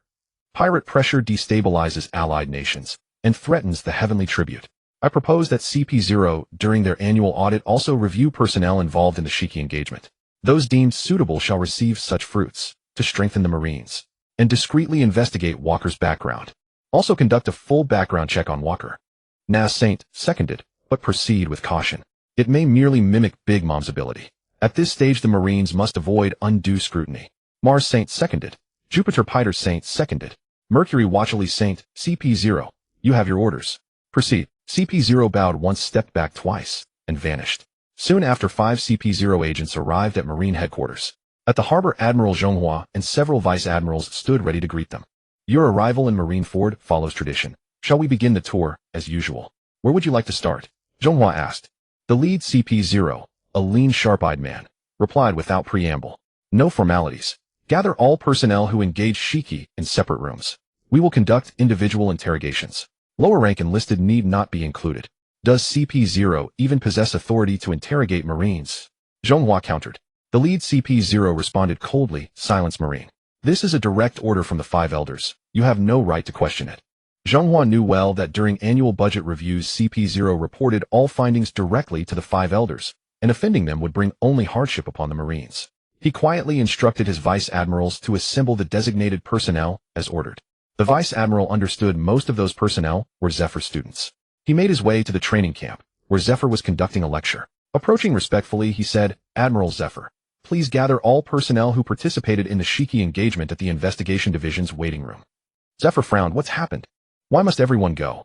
Pirate pressure destabilizes allied nations and threatens the heavenly tribute. I propose that CP0, during their annual audit, also review personnel involved in the Shiki engagement. Those deemed suitable shall receive such fruits to strengthen the Marines, and discreetly investigate Walker's background. Also conduct a full background check on Walker. Nas Saint, seconded, but proceed with caution. It may merely mimic Big Mom's ability. At this stage the Marines must avoid undue scrutiny. Mars Saint, seconded. Jupiter Piter Saint, seconded. Mercury Watchily Saint, CP0, you have your orders. Proceed. CP0 bowed once, stepped back twice, and vanished. Soon after, 5 CP0 agents arrived at Marine headquarters. At the harbor, Admiral Zhonghua and several vice admirals stood ready to greet them. Your arrival in Marineford follows tradition. Shall we begin the tour, as usual? Where would you like to start? Zhonghua asked. The lead CP0, a lean, sharp-eyed man, replied without preamble. No formalities. Gather all personnel who engage Shiki in separate rooms. We will conduct individual interrogations. Lower rank enlisted need not be included. Does CP0 even possess authority to interrogate Marines? Zhonghua countered. The lead CP0 responded coldly, silence Marine. This is a direct order from the 5 elders. You have no right to question it. Zhonghua knew well that during annual budget reviews CP0 reported all findings directly to the 5 elders, and offending them would bring only hardship upon the Marines. He quietly instructed his vice admirals to assemble the designated personnel as ordered. The vice admiral understood most of those personnel were Zephyr students. He made his way to the training camp, where Zephyr was conducting a lecture. Approaching respectfully, he said, Admiral Zephyr, please gather all personnel who participated in the Shiki engagement at the Investigation Division's waiting room. Zephyr frowned. What's happened? Why must everyone go?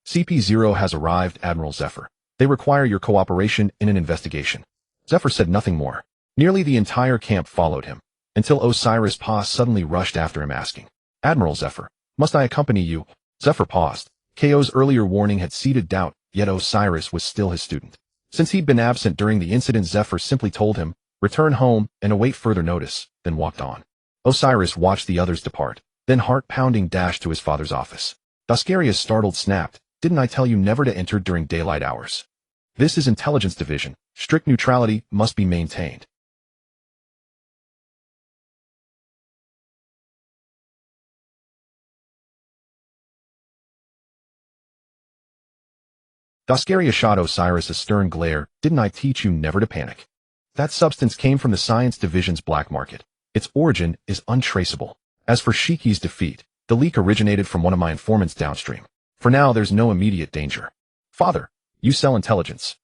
CP0 has arrived, Admiral Zephyr. They require your cooperation in an investigation. Zephyr said nothing more. Nearly the entire camp followed him, until Osiris Pa suddenly rushed after him asking, Admiral Zephyr, must I accompany you? Zephyr paused. KO's earlier warning had seeded doubt, yet Osiris was still his student. Since he'd been absent during the incident, Zephyr simply told him, return home and await further notice, then walked on. Osiris watched the others depart, then heart-pounding dashed to his father's office. Dascarius, startled, snapped, didn't I tell you never to enter during daylight hours? This is Intelligence Division. Strict neutrality must be maintained. Dascarius shot Osiris a stern glare. Didn't I teach you never to panic? That substance came from the Science Division's black market. Its origin is untraceable. As for Shiki's defeat, the leak originated from one of my informants downstream. For now, there's no immediate danger. Father, you sell intelligence.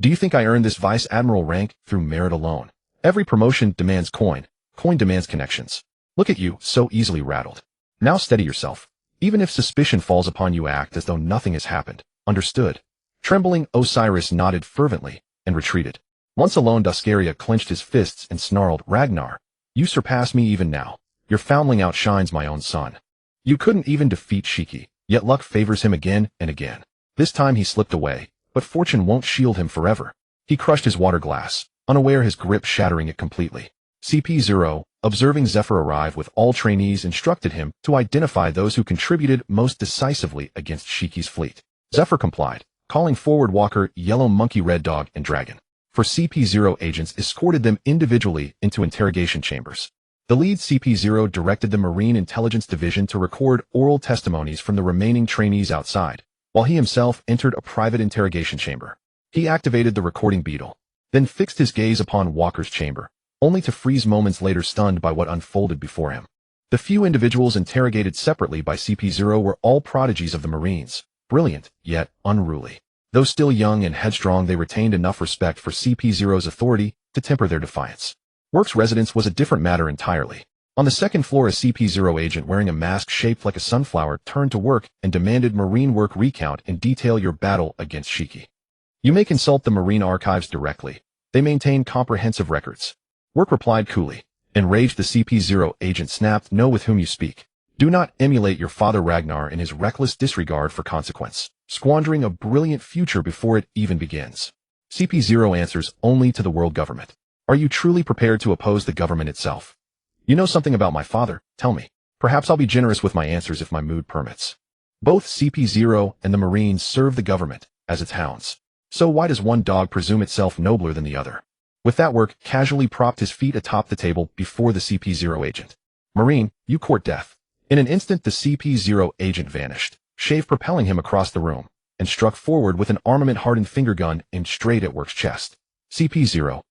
Do you think I earned this vice admiral rank through merit alone? Every promotion demands coin. Coin demands connections. Look at you, so easily rattled. Now steady yourself. Even if suspicion falls upon you, act as though nothing has happened. Understood? Trembling, Osiris nodded fervently and retreated. Once alone, Dascaria clenched his fists and snarled, Ragnar, you surpass me even now. Your foundling outshines my own son. You couldn't even defeat Shiki, yet luck favors him again and again. This time he slipped away, but fortune won't shield him forever. He crushed his water glass, unaware his grip shattering it completely. CP0, observing Zephyr arrive with all trainees, instructed him to identify those who contributed most decisively against Shiki's fleet. Zephyr complied, calling forward Walker, Yellow Monkey, Red Dog, and Dragon. For CP0 agents escorted them individually into interrogation chambers. The lead CP0 directed the Marine Intelligence Division to record oral testimonies from the remaining trainees outside, while he himself entered a private interrogation chamber. He activated the recording beetle, then fixed his gaze upon Walker's chamber, only to freeze moments later, stunned by what unfolded before him. The few individuals interrogated separately by CP0 were all prodigies of the Marines, brilliant, yet unruly. Though still young and headstrong, they retained enough respect for CP0's authority to temper their defiance. Works residence was a different matter entirely. On the second floor, a CP0 agent wearing a mask shaped like a sunflower turned to work and demanded Marine work recount in detail your battle against Shiki. You may consult the Marine archives directly. They maintain comprehensive records. Work replied coolly. Enraged, the CP0 agent snapped, know with whom you speak. Do not emulate your father Ragnar in his reckless disregard for consequence, squandering a brilliant future before it even begins. CP0 answers only to the world government. Are you truly prepared to oppose the government itself? You know something about my father, tell me. Perhaps I'll be generous with my answers if my mood permits. Both CP0 and the Marines serve the government as its hounds. So why does one dog presume itself nobler than the other? With that, Work casually propped his feet atop the table before the CP0 agent. Marine, you court death. In an instant the CP0 agent vanished, Shave propelling him across the room, and struck forward with an armament-hardened finger gun aimed straight at Work's chest. CP0.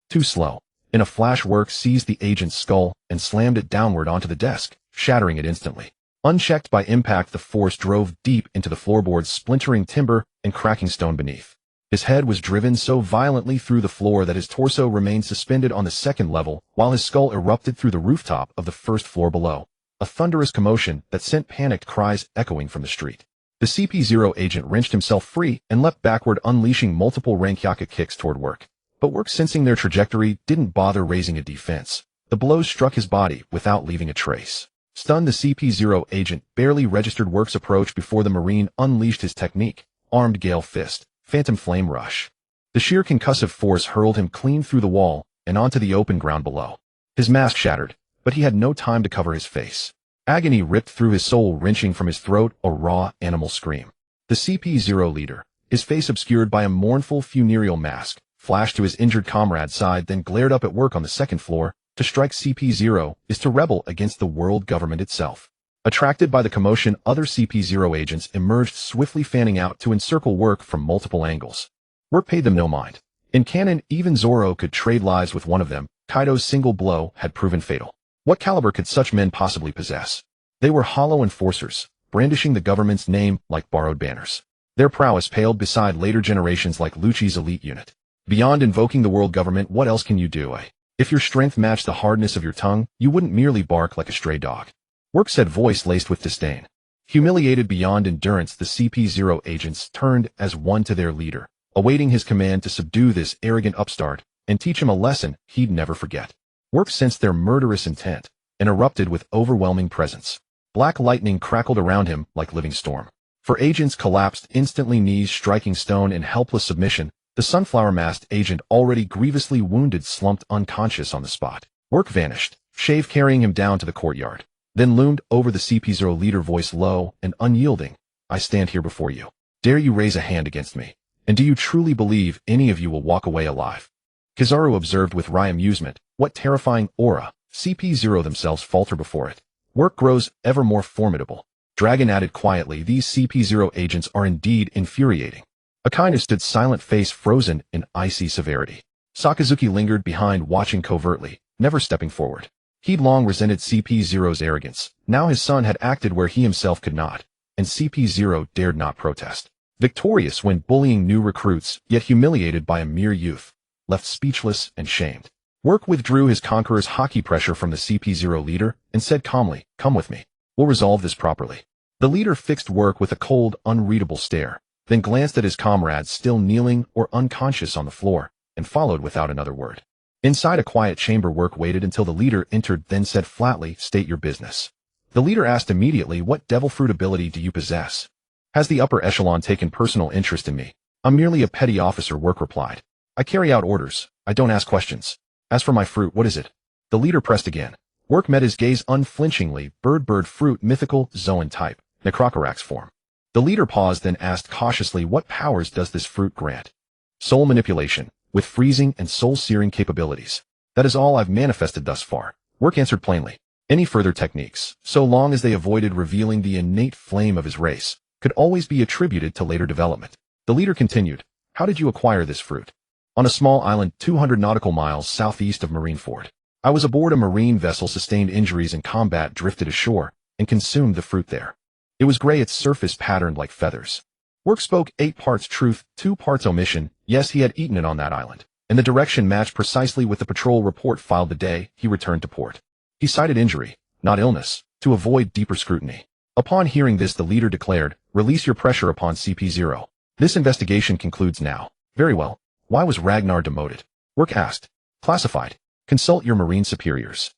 Too slow. In a flash, Work seized the agent's skull and slammed it downward onto the desk, shattering it instantly. Unchecked by impact, the force drove deep into the floorboards, splintering timber and cracking stone beneath. His head was driven so violently through the floor that his torso remained suspended on the second level, while his skull erupted through the rooftop of the first floor below. A thunderous commotion that sent panicked cries echoing from the street. The CP0 agent wrenched himself free and leapt backward, unleashing multiple Rankyaka kicks toward Work. But Work, sensing their trajectory, didn't bother raising a defense. The blows struck his body without leaving a trace. Stunned, the CP0 agent barely registered Work's approach before the Marine unleashed his technique, Armed Gale Fist, Phantom Flame Rush. The sheer concussive force hurled him clean through the wall and onto the open ground below. His mask shattered, but he had no time to cover his face. Agony ripped through his soul, wrenching from his throat a raw animal scream. The CP0 leader, his face obscured by a mournful funereal mask, flashed to his injured comrade's side, then glared up at Work on the second floor. To strike CP0 is to rebel against the world government itself. Attracted by the commotion, other CP0 agents emerged swiftly, fanning out to encircle Work from multiple angles. Work paid them no mind. In canon, even Zoro could trade lives with one of them. Kaido's single blow had proven fatal. What caliber could such men possibly possess? They were hollow enforcers, brandishing the government's name like borrowed banners. Their prowess paled beside later generations like Lucci's elite unit. Beyond invoking the world government, what else can you do? If your strength matched the hardness of your tongue, you wouldn't merely bark like a stray dog. Work said, voice laced with disdain. Humiliated beyond endurance, the CP0 agents turned as one to their leader, awaiting his command to subdue this arrogant upstart and teach him a lesson he'd never forget. Work sensed their murderous intent and erupted with overwhelming presence. Black lightning crackled around him like living storm. For agents collapsed instantly, knees striking stone in helpless submission. The sunflower-masked agent, already grievously wounded, slumped unconscious on the spot. Work vanished, Shave carrying him down to the courtyard, then loomed over the CP0 leader, voice low and unyielding. I stand here before you. Dare you raise a hand against me? And do you truly believe any of you will walk away alive? Kizaru observed with wry amusement. What terrifying aura. CP0 themselves falter before it. Work grows ever more formidable. Dragon added quietly, these CP0 agents are indeed infuriating. Akainu stood silent, face frozen in icy severity. Sakazuki lingered behind, watching covertly, never stepping forward. He'd long resented CP0's arrogance. Now his son had acted where he himself could not, and CP0 dared not protest. Victorious when bullying new recruits, yet humiliated by a mere youth, left speechless and shamed. Work withdrew his conqueror's haki pressure from the CP0 leader and said calmly, come with me. We'll resolve this properly. The leader fixed Work with a cold, unreadable stare, then glanced at his comrades still kneeling or unconscious on the floor, and followed without another word. Inside a quiet chamber, Work waited until the leader entered, then said flatly, state your business. The leader asked immediately, what devil fruit ability do you possess? Has the upper echelon taken personal interest in me? I'm merely a petty officer, Work replied. I carry out orders. I don't ask questions. As for my fruit, what is it? The leader pressed again. Work met his gaze unflinchingly. Bird fruit, mythical, Zoan type, Necrocorax form. The leader paused, then asked cautiously, what powers does this fruit grant? Soul manipulation, with freezing and soul-searing capabilities. That is all I've manifested thus far. Work answered plainly. Any further techniques, so long as they avoided revealing the innate flame of his race, could always be attributed to later development. The leader continued, how did you acquire this fruit? On a small island 200 nautical miles southeast of Marineford. I was aboard a marine vessel, sustained injuries in combat, drifted ashore, and consumed the fruit there. It was gray, its surface patterned like feathers. Work spoke 8 parts truth, 2 parts omission. Yes, he had eaten it on that island, and the direction matched precisely with the patrol report filed the day he returned to port. He cited injury, not illness, to avoid deeper scrutiny. Upon hearing this, the leader declared, release your pressure upon CP0. This investigation concludes now. Very well. Why was Ragnar demoted? Work asked. Classified. Consult your marine superiors.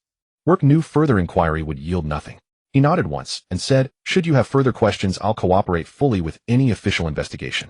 Work knew further inquiry would yield nothing. He nodded once and said, should you have further questions, I'll cooperate fully with any official investigation.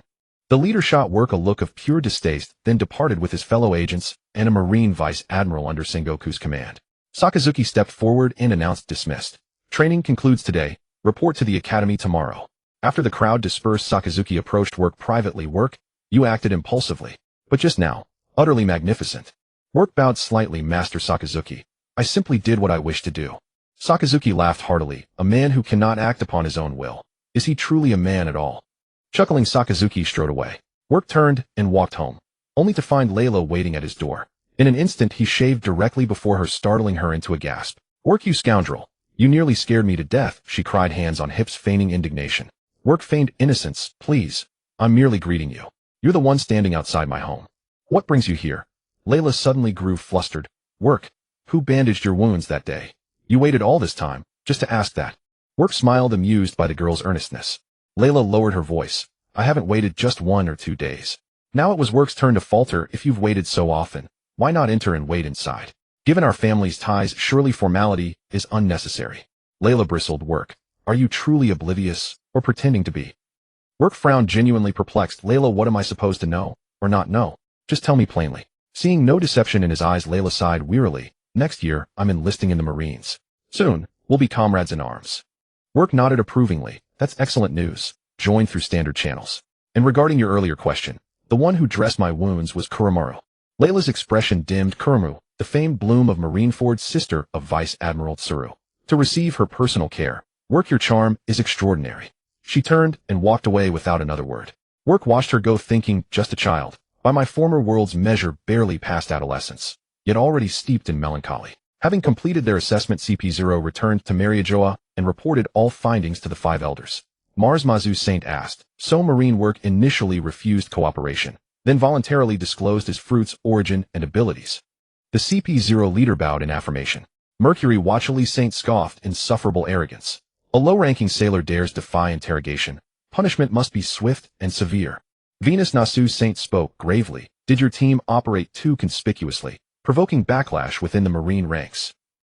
The leader shot Work a look of pure distaste, then departed with his fellow agents and a marine vice admiral under Sengoku's command. Sakazuki stepped forward and announced, dismissed. Training concludes today. Report to the academy tomorrow. After the crowd dispersed, Sakazuki approached Work privately. Work, you acted impulsively, but just now, utterly magnificent. Work bowed slightly. Master Sakazuki, I simply did what I wished to do. Sakazuki laughed heartily. A man who cannot act upon his own will. Is he truly a man at all? Chuckling, Sakazuki strode away. Work turned and walked home, only to find Layla waiting at his door. In an instant, he shaved directly before her, startling her into a gasp. Work, you scoundrel. You nearly scared me to death, she cried, hands on hips, feigning indignation. Work feigned innocence. Please. I'm merely greeting you. You're the one standing outside my home. What brings you here? Layla suddenly grew flustered. Work. Who bandaged your wounds that day? You waited all this time, just to ask that. Work smiled, amused by the girl's earnestness. Layla lowered her voice. I haven't waited just 1 or 2 days. Now it was Work's turn to falter. If you've waited so often, why not enter and wait inside? Given our family's ties, surely formality is unnecessary. Layla bristled. Work. Are you truly oblivious, or pretending to be? Work frowned, genuinely perplexed. Layla, what am I supposed to know, or not know? Just tell me plainly. Seeing no deception in his eyes, Layla sighed wearily. Next year, I'm enlisting in the Marines. Soon, we'll be comrades in arms. Work nodded approvingly. That's excellent news. Join through standard channels. And regarding your earlier question, the one who dressed my wounds was Kuramaru. Layla's expression dimmed. Kuramaru, the famed bloom of Marineford, sister of Vice Admiral Tsuru. To receive her personal care. Work, your charm is extraordinary. She turned and walked away without another word. Work watched her go, thinking, just a child. By my former world's measure, barely past adolescence, yet already steeped in melancholy. Having completed their assessment, CP0 returned to Marijoa and reported all findings to the 5 elders. Mars Mazu Saint asked, so Marine Work initially refused cooperation, then voluntarily disclosed his fruits, origin, and abilities. The CP0 leader bowed in affirmation. Mercury watchily Saint scoffed, insufferable arrogance. A low-ranking sailor dares defy interrogation. Punishment must be swift and severe. Venus Nasu Saint spoke gravely. Did your team operate too conspicuously, provoking backlash within the Marine ranks?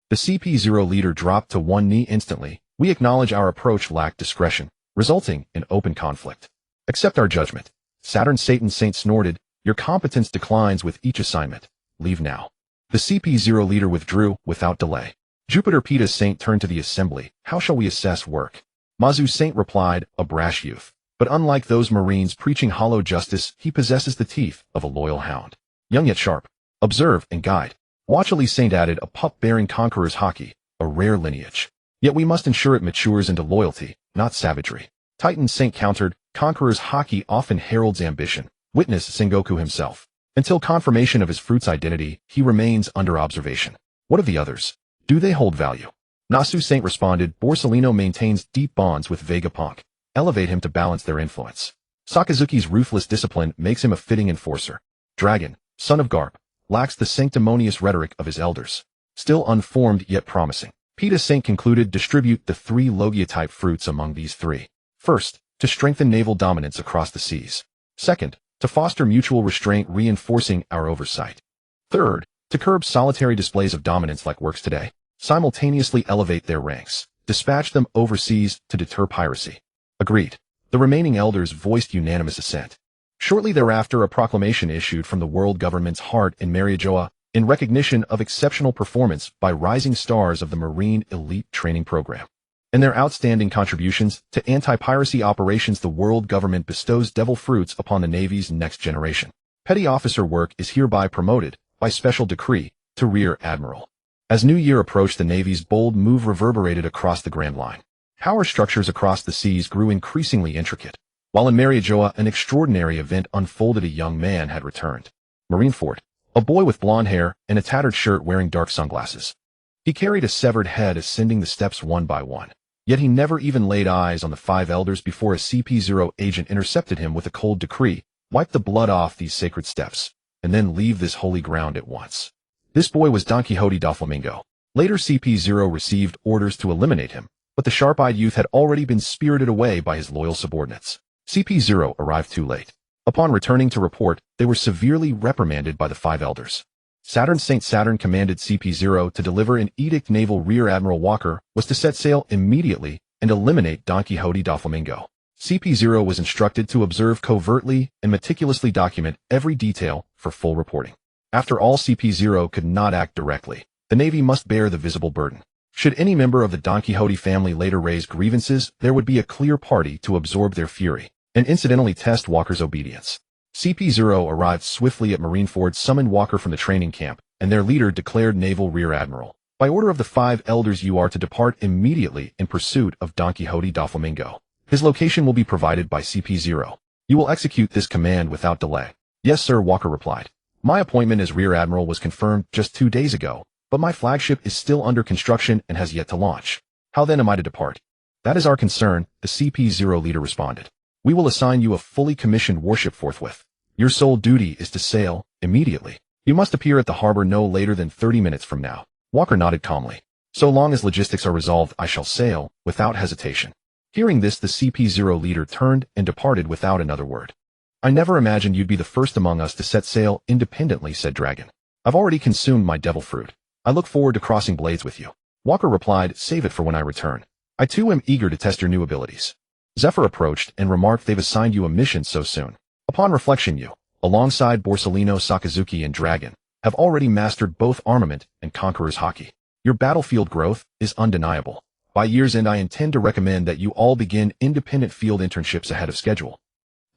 The CP0 leader dropped to one knee instantly. We acknowledge our approach lacked discretion, resulting in open conflict. Accept our judgment. Saturn Satan Saint snorted. Your competence declines with each assignment. Leave now. The CP0 leader withdrew without delay. Jupiter Peta Saint turned to the assembly. How shall we assess Work? Mazu Saint replied, a brash youth. But unlike those Marines preaching hollow justice, he possesses the teeth of a loyal hound. Young yet sharp. Observe and guide. Watchily Saint added, a pup-bearing conqueror's Haki, a rare lineage. Yet we must ensure it matures into loyalty, not savagery. Titan Saint countered, conqueror's Haki often heralds ambition. Witness Sengoku himself. Until confirmation of his fruit's identity, he remains under observation. What of the others? Do they hold value? Nasu Saint responded, Borsellino maintains deep bonds with Vegapunk. Elevate him to balance their influence. Sakazuki's ruthless discipline makes him a fitting enforcer. Dragon, son of Garp, lacks the sanctimonious rhetoric of his elders. Still unformed yet promising. Peta Saint concluded, distribute the 3 Logia-type fruits among these 3. First, to strengthen naval dominance across the seas. Second, to foster mutual restraint, reinforcing our oversight. Third, to curb solitary displays of dominance like Works today. Simultaneously elevate their ranks. Dispatch them overseas to deter piracy. Agreed. The remaining elders voiced unanimous assent. Shortly thereafter, a proclamation issued from the world government's heart in Marijoa in recognition of exceptional performance by rising stars of the Marine Elite Training Program. And their outstanding contributions to anti-piracy operations, the world government bestows Devil Fruits upon the Navy's next generation. Petty officer Work is hereby promoted, by special decree, to Rear Admiral. As New Year approached, the Navy's bold move reverberated across the Grand Line. Power structures across the seas grew increasingly intricate. While in Marijoa, an extraordinary event unfolded. A young man had returned. Marineford, a boy with blonde hair and a tattered shirt wearing dark sunglasses. He carried a severed head ascending the steps one by one. Yet he never even laid eyes on the 5 elders before a CP0 agent intercepted him with a cold decree. Wipe the blood off these sacred steps, and then leave this holy ground at once. This boy was Don Quixote da Flamingo. Later CP0 received orders to eliminate him, but the sharp-eyed youth had already been spirited away by his loyal subordinates. CP0 arrived too late. Upon returning to report, they were severely reprimanded by the 5 elders. Saturn Saint Saturn commanded CP0 to deliver an edict. Naval Rear Admiral Walker was to set sail immediately and eliminate Don Quixote da Flamingo. CP0 was instructed to observe covertly and meticulously document every detail for full reporting. After all, CP0 could not act directly. The Navy must bear the visible burden. Should any member of the Don Quixote family later raise grievances, there would be a clear party to absorb their fury and incidentally test Walker's obedience. CP0 arrived swiftly at Marineford, summoned Walker from the training camp, and their leader declared Naval Rear Admiral. By order of the 5 elders you are to depart immediately in pursuit of Don Quixote da Flamingo. His location will be provided by CP0. You will execute this command without delay. Yes, sir, Walker replied. My appointment as Rear Admiral was confirmed just 2 days ago, but my flagship is still under construction and has yet to launch. How then am I to depart? That is our concern, the CP0 leader responded. We will assign you a fully commissioned warship forthwith. Your sole duty is to sail immediately. You must appear at the harbor no later than 30 minutes from now. Walker nodded calmly. So long as logistics are resolved, I shall sail, without hesitation. Hearing this, the CP0 leader turned and departed without another word. I never imagined you'd be the first among us to set sail independently, said Dragon. I've already consumed my devil fruit. I look forward to crossing blades with you. Walker replied, save it for when I return. I too am eager to test your new abilities. Zephyr approached and remarked they've assigned you a mission so soon. Upon reflection you, alongside Borsellino, Sakazuki, and Dragon, have already mastered both armament and conqueror's haki. Your battlefield growth is undeniable. By year's end I intend to recommend that you all begin independent field internships ahead of schedule.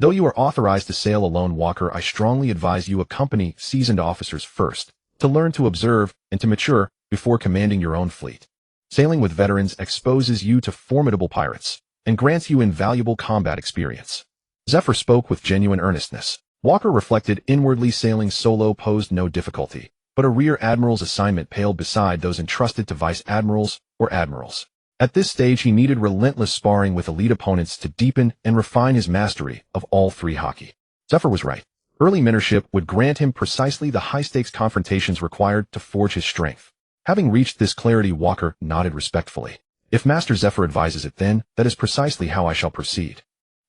Though you are authorized to sail alone, Walker, I strongly advise you accompany seasoned officers first, to learn to observe and to mature before commanding your own fleet. Sailing with veterans exposes you to formidable pirates, and grants you invaluable combat experience. Zephyr spoke with genuine earnestness. Walker reflected inwardly. Sailing solo posed no difficulty, but a Rear Admiral's assignment paled beside those entrusted to Vice Admirals or Admirals. At this stage he needed relentless sparring with elite opponents to deepen and refine his mastery of all 3 haki. Zephyr was right. Early mentorship would grant him precisely the high-stakes confrontations required to forge his strength. Having reached this clarity, Walker nodded respectfully. If Master Zephyr advises it, then that is precisely how I shall proceed.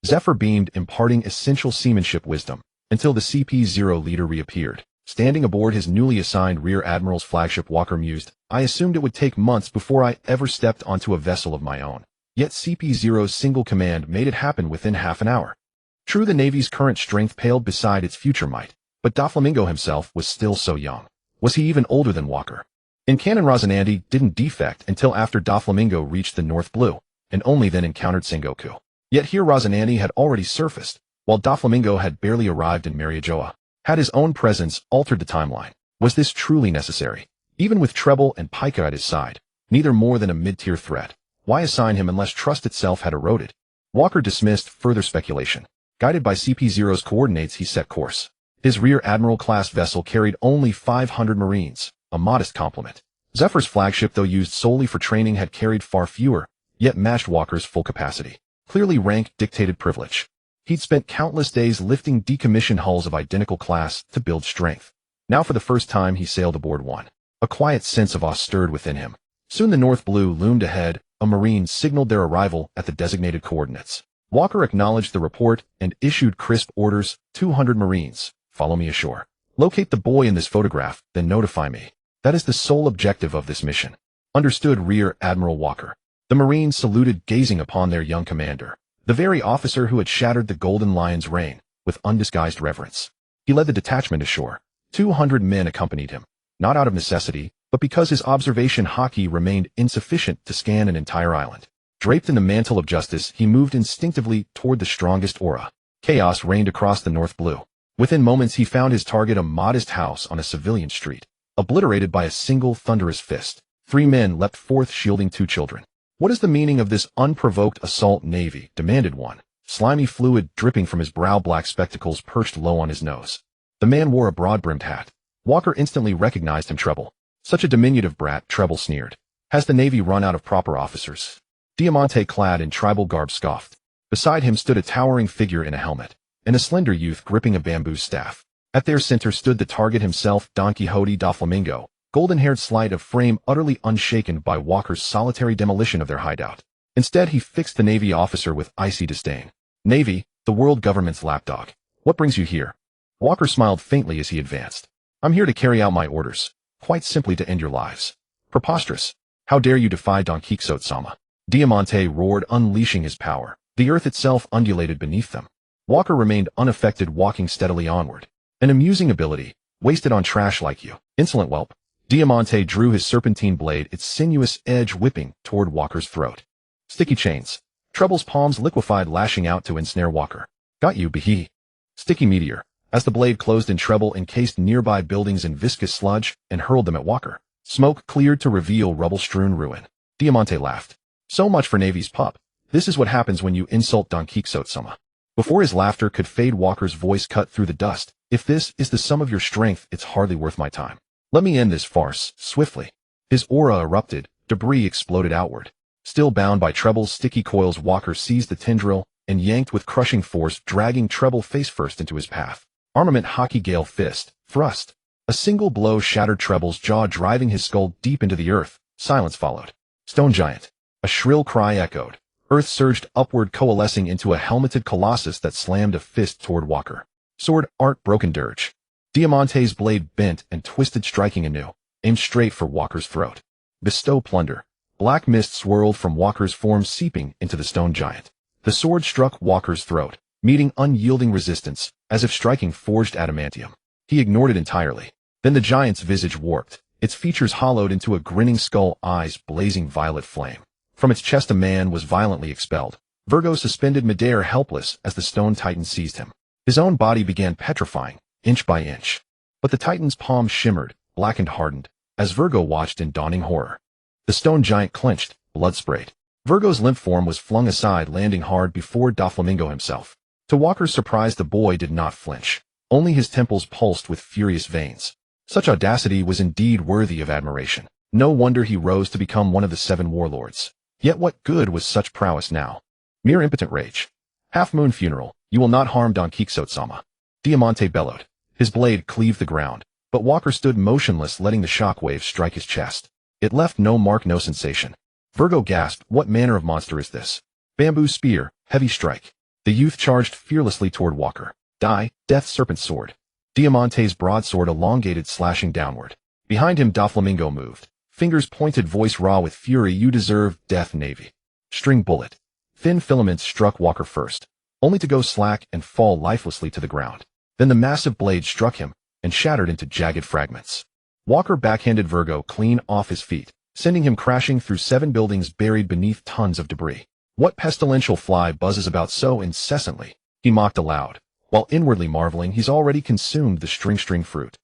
Zephyr beamed, imparting essential seamanship wisdom, until the CP0 leader reappeared. Standing aboard his newly assigned Rear Admiral's flagship, Walker mused, I assumed it would take months before I ever stepped onto a vessel of my own. Yet CP0's single command made it happen within half an hour. True, the Navy's current strength paled beside its future might, but Doflamingo himself was still so young. Was he even older than Walker? In canon, Rosinante didn't defect until after Doflamingo reached the North Blue, and only then encountered Sengoku. Yet here Rosinante had already surfaced, while Doflamingo had barely arrived in Mariajoa. Had his own presence altered the timeline? Was this truly necessary? Even with Treble and Pika at his side, neither more than a mid-tier threat. Why assign him unless trust itself had eroded? Walker dismissed further speculation. Guided by CP0's coordinates, he set course. His Rear Admiral-class vessel carried only 500 Marines, a modest complement. Zephyr's flagship, though used solely for training, had carried far fewer, yet matched Walker's full capacity. Clearly rank dictated privilege. He'd spent countless days lifting decommissioned hulls of identical class to build strength. Now for the first time he sailed aboard one. A quiet sense of awe stirred within him. Soon the North Blue loomed ahead. A Marine signaled their arrival at the designated coordinates. Walker acknowledged the report and issued crisp orders. 200 Marines, follow me ashore. Locate the boy in this photograph, then notify me. That is the sole objective of this mission. Understood, Rear Admiral Walker. The Marines saluted, gazing upon their young commander, the very officer who had shattered the Golden Lion's reign, with undisguised reverence. He led the detachment ashore. 200 men accompanied him, not out of necessity, but because his observation haki remained insufficient to scan an entire island. Draped in the mantle of justice, he moved instinctively toward the strongest aura. Chaos reigned across the North Blue. Within moments he found his target, a modest house on a civilian street, obliterated by a single thunderous fist. 3 men leapt forth, shielding 2 children. What is the meaning of this unprovoked assault, Navy? Demanded one. Slimy fluid dripping from his brow, black spectacles perched low on his nose. The man wore a broad-brimmed hat. Walker instantly recognized him. Treble. Such a diminutive brat, Treble sneered. Has the Navy run out of proper officers? Diamante, clad in tribal garb, scoffed. Beside him stood a towering figure in a helmet, and a slender youth gripping a bamboo staff. At their center stood the target himself, Don Quixote da Flamingo, golden-haired, slight of frame, utterly unshaken by Walker's solitary demolition of their hideout. Instead, he fixed the Navy officer with icy disdain. Navy, the world government's lapdog. What brings you here? Walker smiled faintly as he advanced. I'm here to carry out my orders. Quite simply to end your lives. Preposterous. How dare you defy Don Quixote-sama? Diamante roared, unleashing his power. The earth itself undulated beneath them. Walker remained unaffected, walking steadily onward. An amusing ability, wasted on trash like you. Insolent whelp. Diamante drew his serpentine blade, its sinuous edge whipping toward Walker's throat. Sticky chains. Treble's palms liquefied, lashing out to ensnare Walker. Got you, Behe. Sticky meteor. As the blade closed in, Treble encased nearby buildings in viscous sludge and hurled them at Walker. Smoke cleared to reveal rubble-strewn ruin. Diamante laughed. So much for Navy's pup. This is what happens when you insult Don Quixote-sama. Before his laughter could fade, Walker's voice cut through the dust. If this is the sum of your strength, it's hardly worth my time. Let me end this farce, swiftly. His aura erupted, debris exploded outward. Still bound by Treble's sticky coils, Walker seized the tendril and yanked with crushing force, dragging Treble face first into his path. Armament Haki Gale Fist, thrust. A single blow shattered Treble's jaw, driving his skull deep into the earth. Silence followed. Stone Giant. A shrill cry echoed. Earth surged upward, coalescing into a helmeted colossus that slammed a fist toward Walker. Sword Art Broken Dirge. Diamante's blade bent and twisted, striking anew, aimed straight for Walker's throat. Bestow Plunder. Black mist swirled from Walker's form, seeping into the Stone Giant. The sword struck Walker's throat, meeting unyielding resistance, as if striking forged adamantium. He ignored it entirely. Then the giant's visage warped, its features hollowed into a grinning skull, eyes blazing violet flame. From its chest a man was violently expelled. Virgo suspended midair, helpless as the stone titan seized him. His own body began petrifying, inch by inch. But the titan's palm shimmered, black and hardened, as Virgo watched in dawning horror. The stone giant clenched, blood sprayed. Virgo's limp form was flung aside, landing hard before Doflamingo himself. To Walker's surprise, the boy did not flinch. Only his temples pulsed with furious veins. Such audacity was indeed worthy of admiration. No wonder he rose to become one of the 7 warlords. Yet what good was such prowess now? Mere impotent rage. Half-moon funeral. You will not harm Don Quixote-sama. Diamante bellowed. His blade cleaved the ground, but Walker stood motionless, letting the shockwave strike his chest. It left no mark, no sensation. Virgo gasped. What manner of monster is this? Bamboo spear, heavy strike. The youth charged fearlessly toward Walker. Die, Death Serpent Sword. Diamante's broadsword elongated, slashing downward. Behind him, Doflamingo moved. Fingers pointed, voice raw with fury. You deserve death, Navy. String bullet. Thin filaments struck Walker first, only to go slack and fall lifelessly to the ground. Then the massive blade struck him and shattered into jagged fragments. Walker backhanded Virgo clean off his feet, sending him crashing through 7 buildings buried beneath tons of debris. What pestilential fly buzzes about so incessantly? He mocked aloud, while inwardly marveling he's already consumed the string fruit.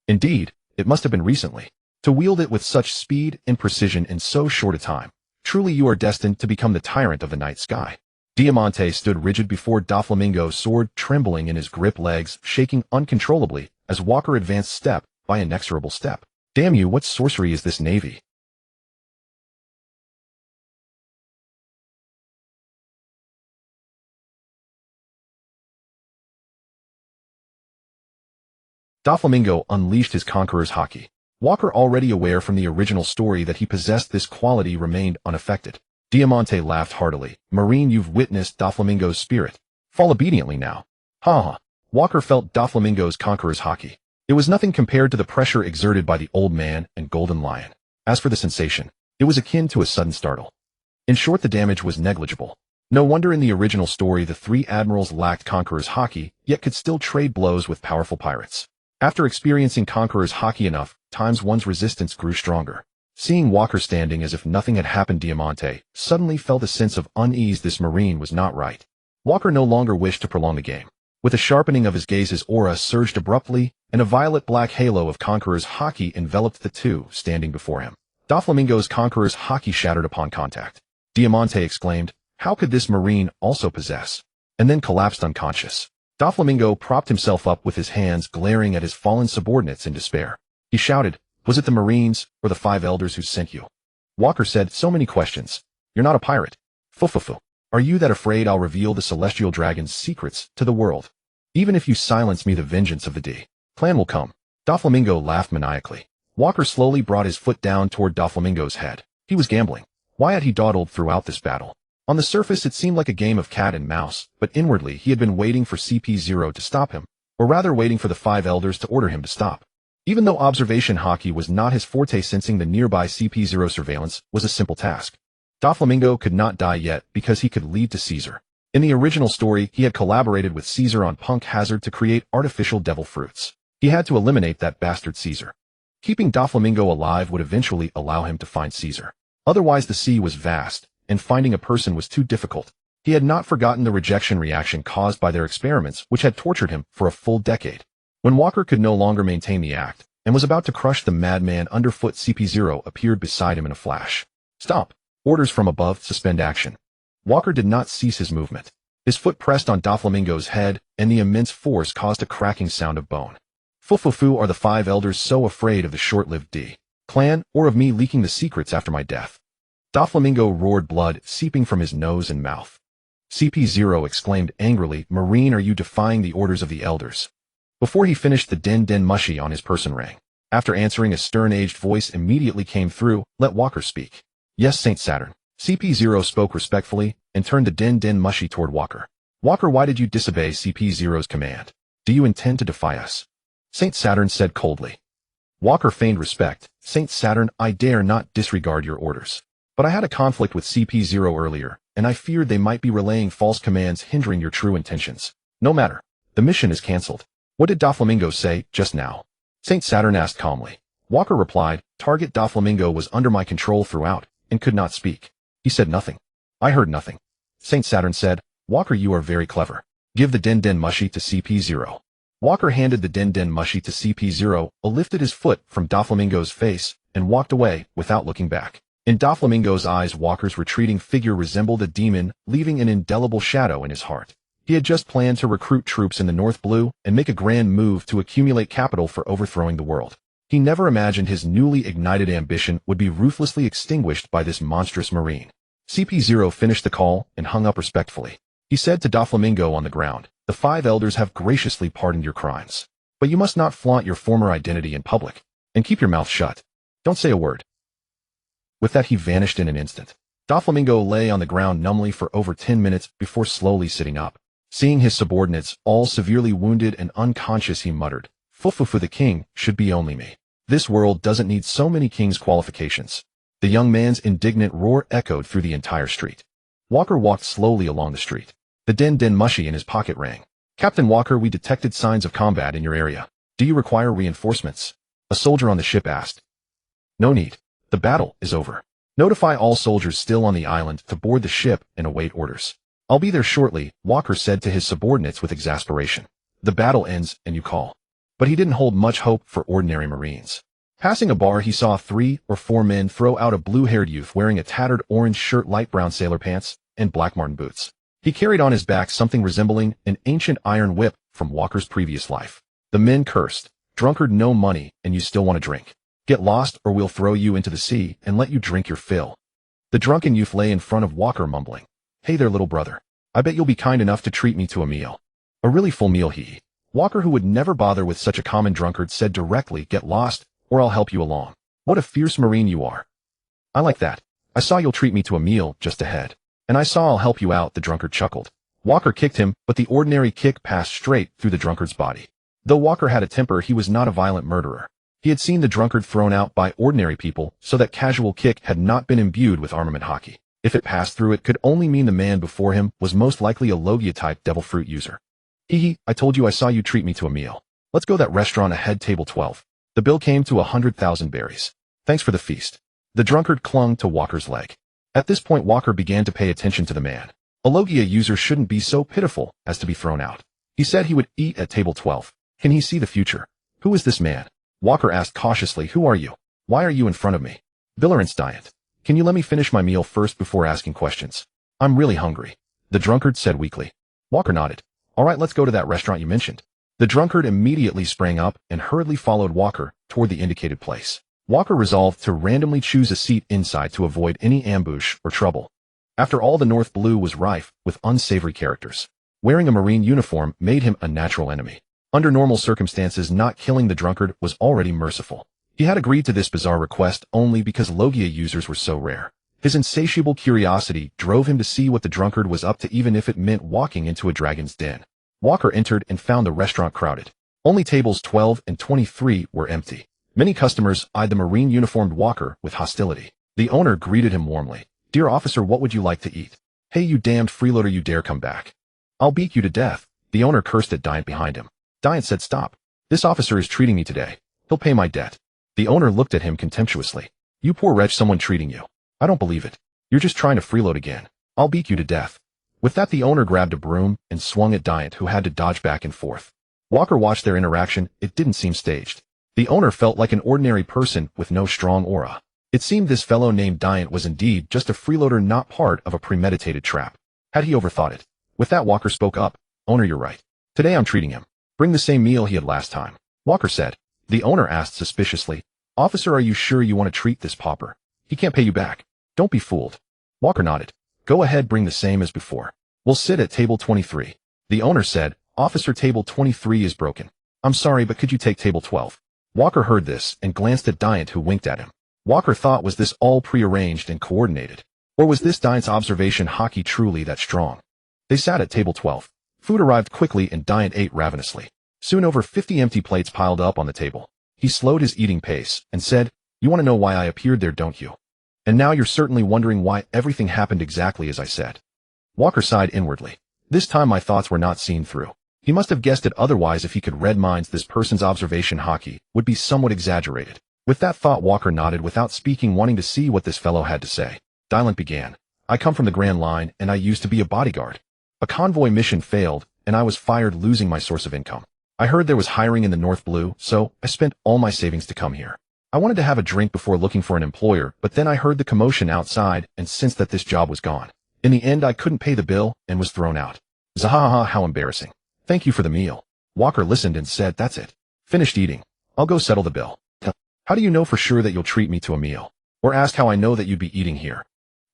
Indeed, it must have been recently. To wield it with such speed and precision in so short a time. Truly you are destined to become the tyrant of the night sky. Diamante stood rigid before Doflamingo, sword trembling in his grip, legs shaking uncontrollably as Walker advanced step by inexorable step. Damn you, what sorcery is this, Navy? Doflamingo unleashed his conqueror's haki. Walker, already aware from the original story that he possessed this quality, remained unaffected. Diamante laughed heartily. Marine, you've witnessed Doflamingo's spirit. Fall obediently now. Ha ha. Walker felt Doflamingo's conqueror's haki. It was nothing compared to the pressure exerted by the old man and golden lion. As for the sensation, it was akin to a sudden startle. In short, the damage was negligible. No wonder in the original story the 3 admirals lacked conqueror's haki, yet could still trade blows with powerful pirates. After experiencing conqueror's haki enough times, one's resistance grew stronger. Seeing Walker standing as if nothing had happened, Diamante suddenly felt a sense of unease. This marine was not right. Walker no longer wished to prolong the game. With a sharpening of his gaze, his aura surged abruptly, and a violet-black halo of conqueror's haki enveloped the 2 standing before him. Doflamingo's conqueror's haki shattered upon contact. Diamante exclaimed, how could this marine also possess? And then collapsed unconscious. Doflamingo propped himself up with his hands, glaring at his fallen subordinates in despair. He shouted, was it the Marines or the 5 elders who sent you? Walker said, so many questions. You're not a pirate. Fufufu. Are you that afraid I'll reveal the celestial dragon's secrets to the world? Even if you silence me, the vengeance of the D clan will come. Doflamingo laughed maniacally. Walker slowly brought his foot down toward Doflamingo's head. He was gambling. Why had he dawdled throughout this battle? On the surface it seemed like a game of cat and mouse, but inwardly he had been waiting for CP0 to stop him, or rather waiting for the 5 elders to order him to stop. Even though observation haki was not his forte, sensing the nearby CP0 surveillance was a simple task. Doflamingo could not die yet because he could lead to Caesar. In the original story, he had collaborated with Caesar on Punk Hazard to create artificial devil fruits. He had to eliminate that bastard Caesar. Keeping Doflamingo alive would eventually allow him to find Caesar. Otherwise the sea was vast, and finding a person was too difficult. He had not forgotten the rejection reaction caused by their experiments, which had tortured him for a full decade. When Walker could no longer maintain the act, and was about to crush the madman underfoot. CP0 appeared beside him in a flash. Stop. Orders from above, suspend action. Walker did not cease his movement. His foot pressed on Doflamingo's head, and the immense force caused a cracking sound of bone. Fufufu, are the 5 elders so afraid of the short-lived D clan, or of me leaking the secrets after my death? Doflamingo roared, blood seeping from his nose and mouth. CP0 exclaimed angrily, Marine, are you defying the orders of the elders? Before he finished, the den mushy on his person rang. After answering, a stern-aged voice immediately came through, let Walker speak. Yes, Saint Saturn. CP0 spoke respectfully, and turned the den mushy toward Walker. Walker, why did you disobey CP0's command? Do you intend to defy us? Saint Saturn said coldly. Walker feigned respect. Saint Saturn, I dare not disregard your orders. But I had a conflict with CP0 earlier, and I feared they might be relaying false commands hindering your true intentions. No matter. The mission is cancelled. What did Doflamingo say just now? Saint Saturn asked calmly. Walker replied, Target Doflamingo was under my control throughout, and could not speak. He said nothing. I heard nothing. Saint Saturn said, Walker, you are very clever. Give the den mushy to CP0. Walker handed the den mushy to CP0, lifted his foot from Doflamingo's face, and walked away, without looking back. In Doflamingo's eyes, Walker's retreating figure resembled a demon, leaving an indelible shadow in his heart. He had just planned to recruit troops in the North Blue and make a grand move to accumulate capital for overthrowing the world. He never imagined his newly ignited ambition would be ruthlessly extinguished by this monstrous Marine. CP0 finished the call and hung up respectfully. He said to Doflamingo on the ground, the 5 elders have graciously pardoned your crimes. But you must not flaunt your former identity in public. And keep your mouth shut. Don't say a word. With that, he vanished in an instant. Doflamingo lay on the ground numbly for over 10 minutes before slowly sitting up. Seeing his subordinates all severely wounded and unconscious, he muttered, Fufufu, the king should be only me. This world doesn't need so many king's qualifications. The young man's indignant roar echoed through the entire street. Walker walked slowly along the street. The den mushy in his pocket rang. Captain Walker, we detected signs of combat in your area. Do you require reinforcements? A soldier on the ship asked. No need. The battle is over. Notify all soldiers still on the island to board the ship and await orders. I'll be there shortly, Walker said to his subordinates with exasperation. The battle ends and you call. But he didn't hold much hope for ordinary Marines. Passing a bar, he saw 3 or 4 men throw out a blue-haired youth wearing a tattered orange shirt, light brown sailor pants, and black marten boots. He carried on his back something resembling an ancient iron whip from Walker's previous life. The men cursed, Drunkard, no money, and you still want to drink. Get lost or we'll throw you into the sea and let you drink your fill. The drunken youth lay in front of Walker mumbling, Hey there, little brother. I bet you'll be kind enough to treat me to a meal. A really full meal, he. Walker, who would never bother with such a common drunkard, said directly, Get lost, or I'll help you along. What a fierce Marine you are. I like that. I saw you'll treat me to a meal just ahead. And I saw I'll help you out, the drunkard chuckled. Walker kicked him, but the ordinary kick passed straight through the drunkard's body. Though Walker had a temper, he was not a violent murderer. He had seen the drunkard thrown out by ordinary people, so that casual kick had not been imbued with armament Haki. If it passed through, it could only mean the man before him was most likely a Logia-type devil fruit user. Hee, I told you I saw you treat me to a meal. Let's go that restaurant ahead, table 12. The bill came to 100,000 berries. Thanks for the feast. The drunkard clung to Walker's leg. At this point, Walker began to pay attention to the man. A Logia user shouldn't be so pitiful as to be thrown out. He said he would eat at table 12. Can he see the future? Who is this man? Walker asked cautiously, Who are you? Why are you in front of me? Billerant's diet. Can you let me finish my meal first before asking questions? I'm really hungry. The drunkard said weakly. Walker nodded. All right, let's go to that restaurant you mentioned. The drunkard immediately sprang up and hurriedly followed Walker toward the indicated place. Walker resolved to randomly choose a seat inside to avoid any ambush or trouble. After all, the North Blue was rife with unsavory characters. Wearing a Marine uniform made him a natural enemy. Under normal circumstances, not killing the drunkard was already merciful. He had agreed to this bizarre request only because Logia users were so rare. His insatiable curiosity drove him to see what the drunkard was up to, even if it meant walking into a dragon's den. Walker entered and found the restaurant crowded. Only tables 12 and 23 were empty. Many customers eyed the Marine uniformed Walker with hostility. The owner greeted him warmly. Dear officer, what would you like to eat? Hey, you damned freeloader, you dare come back. I'll beat you to death. The owner cursed at Diant behind him. Diant said, Stop. This officer is treating me today. He'll pay my debt. The owner looked at him contemptuously. You poor wretch, someone treating you. I don't believe it. You're just trying to freeload again. I'll beat you to death. With that, the owner grabbed a broom and swung at Diant, who had to dodge back and forth. Walker watched their interaction. It didn't seem staged. The owner felt like an ordinary person with no strong aura. It seemed this fellow named Diant was indeed just a freeloader, not part of a premeditated trap. Had he overthought it? With that, Walker spoke up. Owner, you're right. Today I'm treating him. Bring the same meal he had last time. Walker said. The owner asked suspiciously, Officer, are you sure you want to treat this pauper? He can't pay you back. Don't be fooled. Walker nodded. Go ahead, bring the same as before. We'll sit at table 23. The owner said, Officer, table 23 is broken. I'm sorry, but could you take table 12? Walker heard this and glanced at Diant, who winked at him. Walker thought, was this all prearranged and coordinated? Or was this Diant's observation haki truly that strong? They sat at table 12. Food arrived quickly and Diant ate ravenously. Soon over 50 empty plates piled up on the table. He slowed his eating pace and said, You want to know why I appeared there, don't you? And now you're certainly wondering why everything happened exactly as I said. Walker sighed inwardly. This time my thoughts were not seen through. He must have guessed it, otherwise if he could read minds, this person's observation haki would be somewhat exaggerated. With that thought, Walker nodded without speaking, wanting to see what this fellow had to say. Diant began. I come from the Grand Line, and I used to be a bodyguard. A convoy mission failed, and I was fired, losing my source of income. I heard there was hiring in the North Blue, so I spent all my savings to come here. I wanted to have a drink before looking for an employer, but then I heard the commotion outside and sensed that this job was gone. In the end, I couldn't pay the bill and was thrown out. Zahaha, how embarrassing. Thank you for the meal. Walker listened and said, That's it. Finished eating. I'll go settle the bill. How do you know for sure that you'll treat me to a meal? Or ask how I know that you'd be eating here?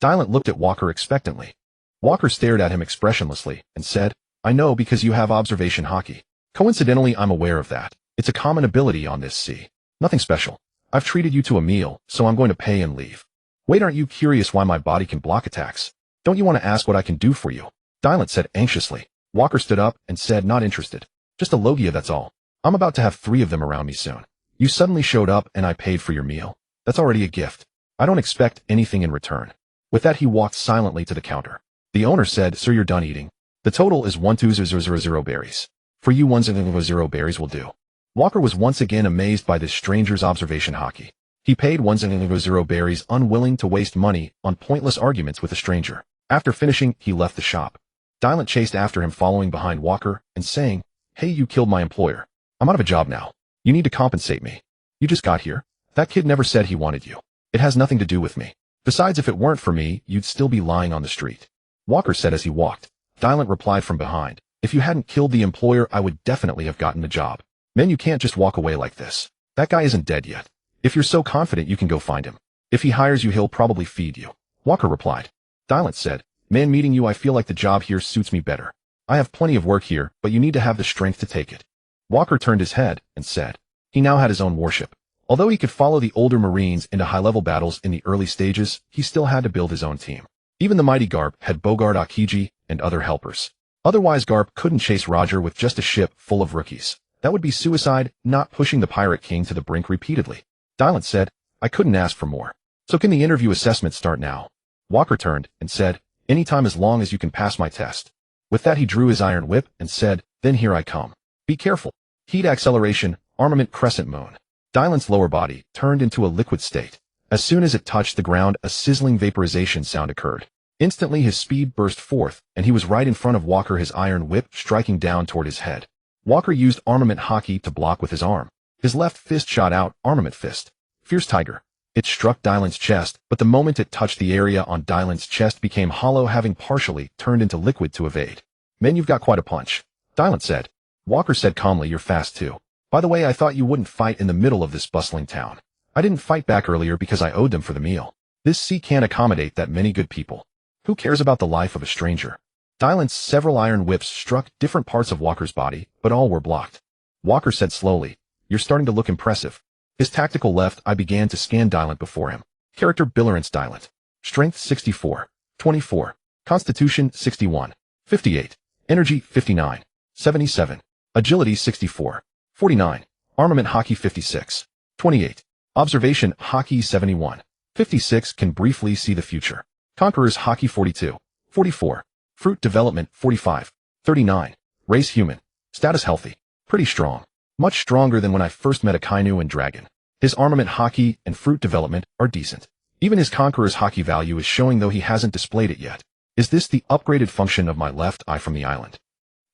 Diant looked at Walker expectantly. Walker stared at him expressionlessly and said, I know because you have observation haki. Coincidentally, I'm aware of that. It's a common ability on this sea. Nothing special. I've treated you to a meal, so I'm going to pay and leave. Wait, aren't you curious why my body can block attacks? Don't you want to ask what I can do for you? Diant said anxiously. Walker stood up and said, Not interested. Just a logia, that's all. I'm about to have 3 of them around me soon. You suddenly showed up and I paid for your meal. That's already a gift. I don't expect anything in return. With that, he walked silently to the counter. The owner said, Sir, you're done eating. The total is 12000 berries. For you, 100 berries will do. Walker was once again amazed by this stranger's observation haki. He paid 100 berries, unwilling to waste money on pointless arguments with a stranger. After finishing, he left the shop. Diant chased after him, following behind Walker and saying, Hey, you killed my employer. I'm out of a job now. You need to compensate me. You just got here. That kid never said he wanted you. It has nothing to do with me. Besides, if it weren't for me, you'd still be lying on the street. Walker said as he walked. Diant replied from behind, If you hadn't killed the employer, I would definitely have gotten the job. Men, you can't just walk away like this. That guy isn't dead yet. If you're so confident, you can go find him. If he hires you, he'll probably feed you. Walker replied. Diant said, Man, meeting you, I feel like the job here suits me better. I have plenty of work here, but you need to have the strength to take it. Walker turned his head and said, He now had his own warship. Although he could follow the older Marines into high-level battles in the early stages, he still had to build his own team. Even the mighty Garp had Bogart Akiji and other helpers. Otherwise, Garp couldn't chase Roger with just a ship full of rookies. That would be suicide, not pushing the Pirate King to the brink repeatedly. Diant said, I couldn't ask for more. So can the interview assessment start now? Walker turned and said, Anytime, as long as you can pass my test. With that, he drew his iron whip and said, Then here I come. Be careful. Heat acceleration, armament crescent moon. Diant's lower body turned into a liquid state. As soon as it touched the ground, a sizzling vaporization sound occurred. Instantly, his speed burst forth, and he was right in front of Walker, his iron whip striking down toward his head. Walker used armament haki to block with his arm. His left fist shot out, armament fist. Fierce tiger. It struck Diant's chest, but the moment it touched the area on Diant's chest became hollow, having partially turned into liquid to evade. Men, you've got quite a punch. Diant said. Walker said calmly, You're fast too. By the way, I thought you wouldn't fight in the middle of this bustling town. I didn't fight back earlier because I owed them for the meal. This sea can't accommodate that many good people. Who cares about the life of a stranger? Diant's several iron whips struck different parts of Walker's body, but all were blocked. Walker said slowly, You're starting to look impressive. His tactical left eye began to scan Diant before him. Character Billerance Diant. Strength 64. 24. Constitution 61. 58. Energy 59. 77. Agility 64. 49. Armament haki 56. 28. Observation haki 71. 56. Can briefly see the future. Conqueror's haki 42. 44. Fruit development 45. 39. Race human. Status healthy. Pretty strong. Much stronger than when I first met Akainu and Dragon. His armament haki and fruit development are decent. Even his Conqueror's haki value is showing, though he hasn't displayed it yet. Is this the upgraded function of my left eye from the island?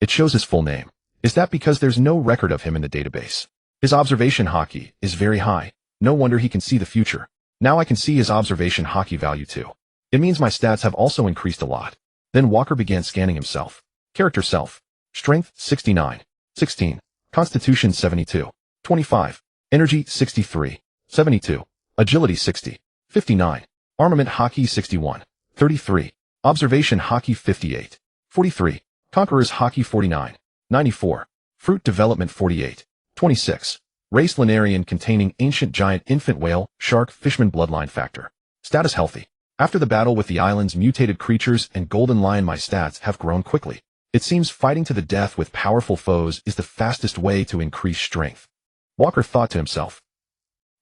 It shows his full name. Is that because there's no record of him in the database? His observation haki is very high. No wonder he can see the future. Now I can see his observation haki value too. It means my stats have also increased a lot. Then Walker began scanning himself. Character self. Strength 69. 16. Constitution 72. 25. Energy 63. 72. Agility 60. 59. Armament haki 61. 33. Observation haki 58. 43. Conqueror's haki 49. 94. Fruit development 48. 26. Race Linarian containing ancient giant infant whale, shark, fishman bloodline factor. Status healthy. After the battle with the island's mutated creatures and golden lion, my stats have grown quickly. It seems fighting to the death with powerful foes is the fastest way to increase strength. Walker thought to himself.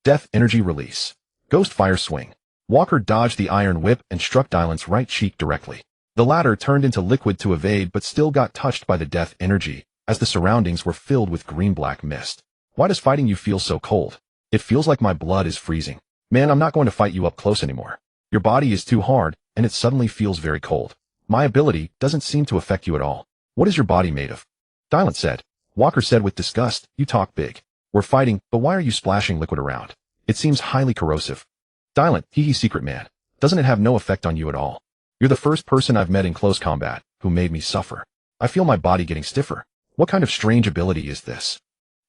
Death energy release. Ghost fire swing. Walker dodged the iron whip and struck Dylan's right cheek directly. The latter turned into liquid to evade but still got touched by the death energy, as the surroundings were filled with green-black mist. Why does fighting you feel so cold? It feels like my blood is freezing. Man, I'm not going to fight you up close anymore. Your body is too hard, and it suddenly feels very cold. My ability doesn't seem to affect you at all. What is your body made of? Dylan said. Walker said with disgust, you talk big. We're fighting, but why are you splashing liquid around? It seems highly corrosive. Dylan, hee secret man. Doesn't it have no effect on you at all? You're the first person I've met in close combat who made me suffer. I feel my body getting stiffer. What kind of strange ability is this?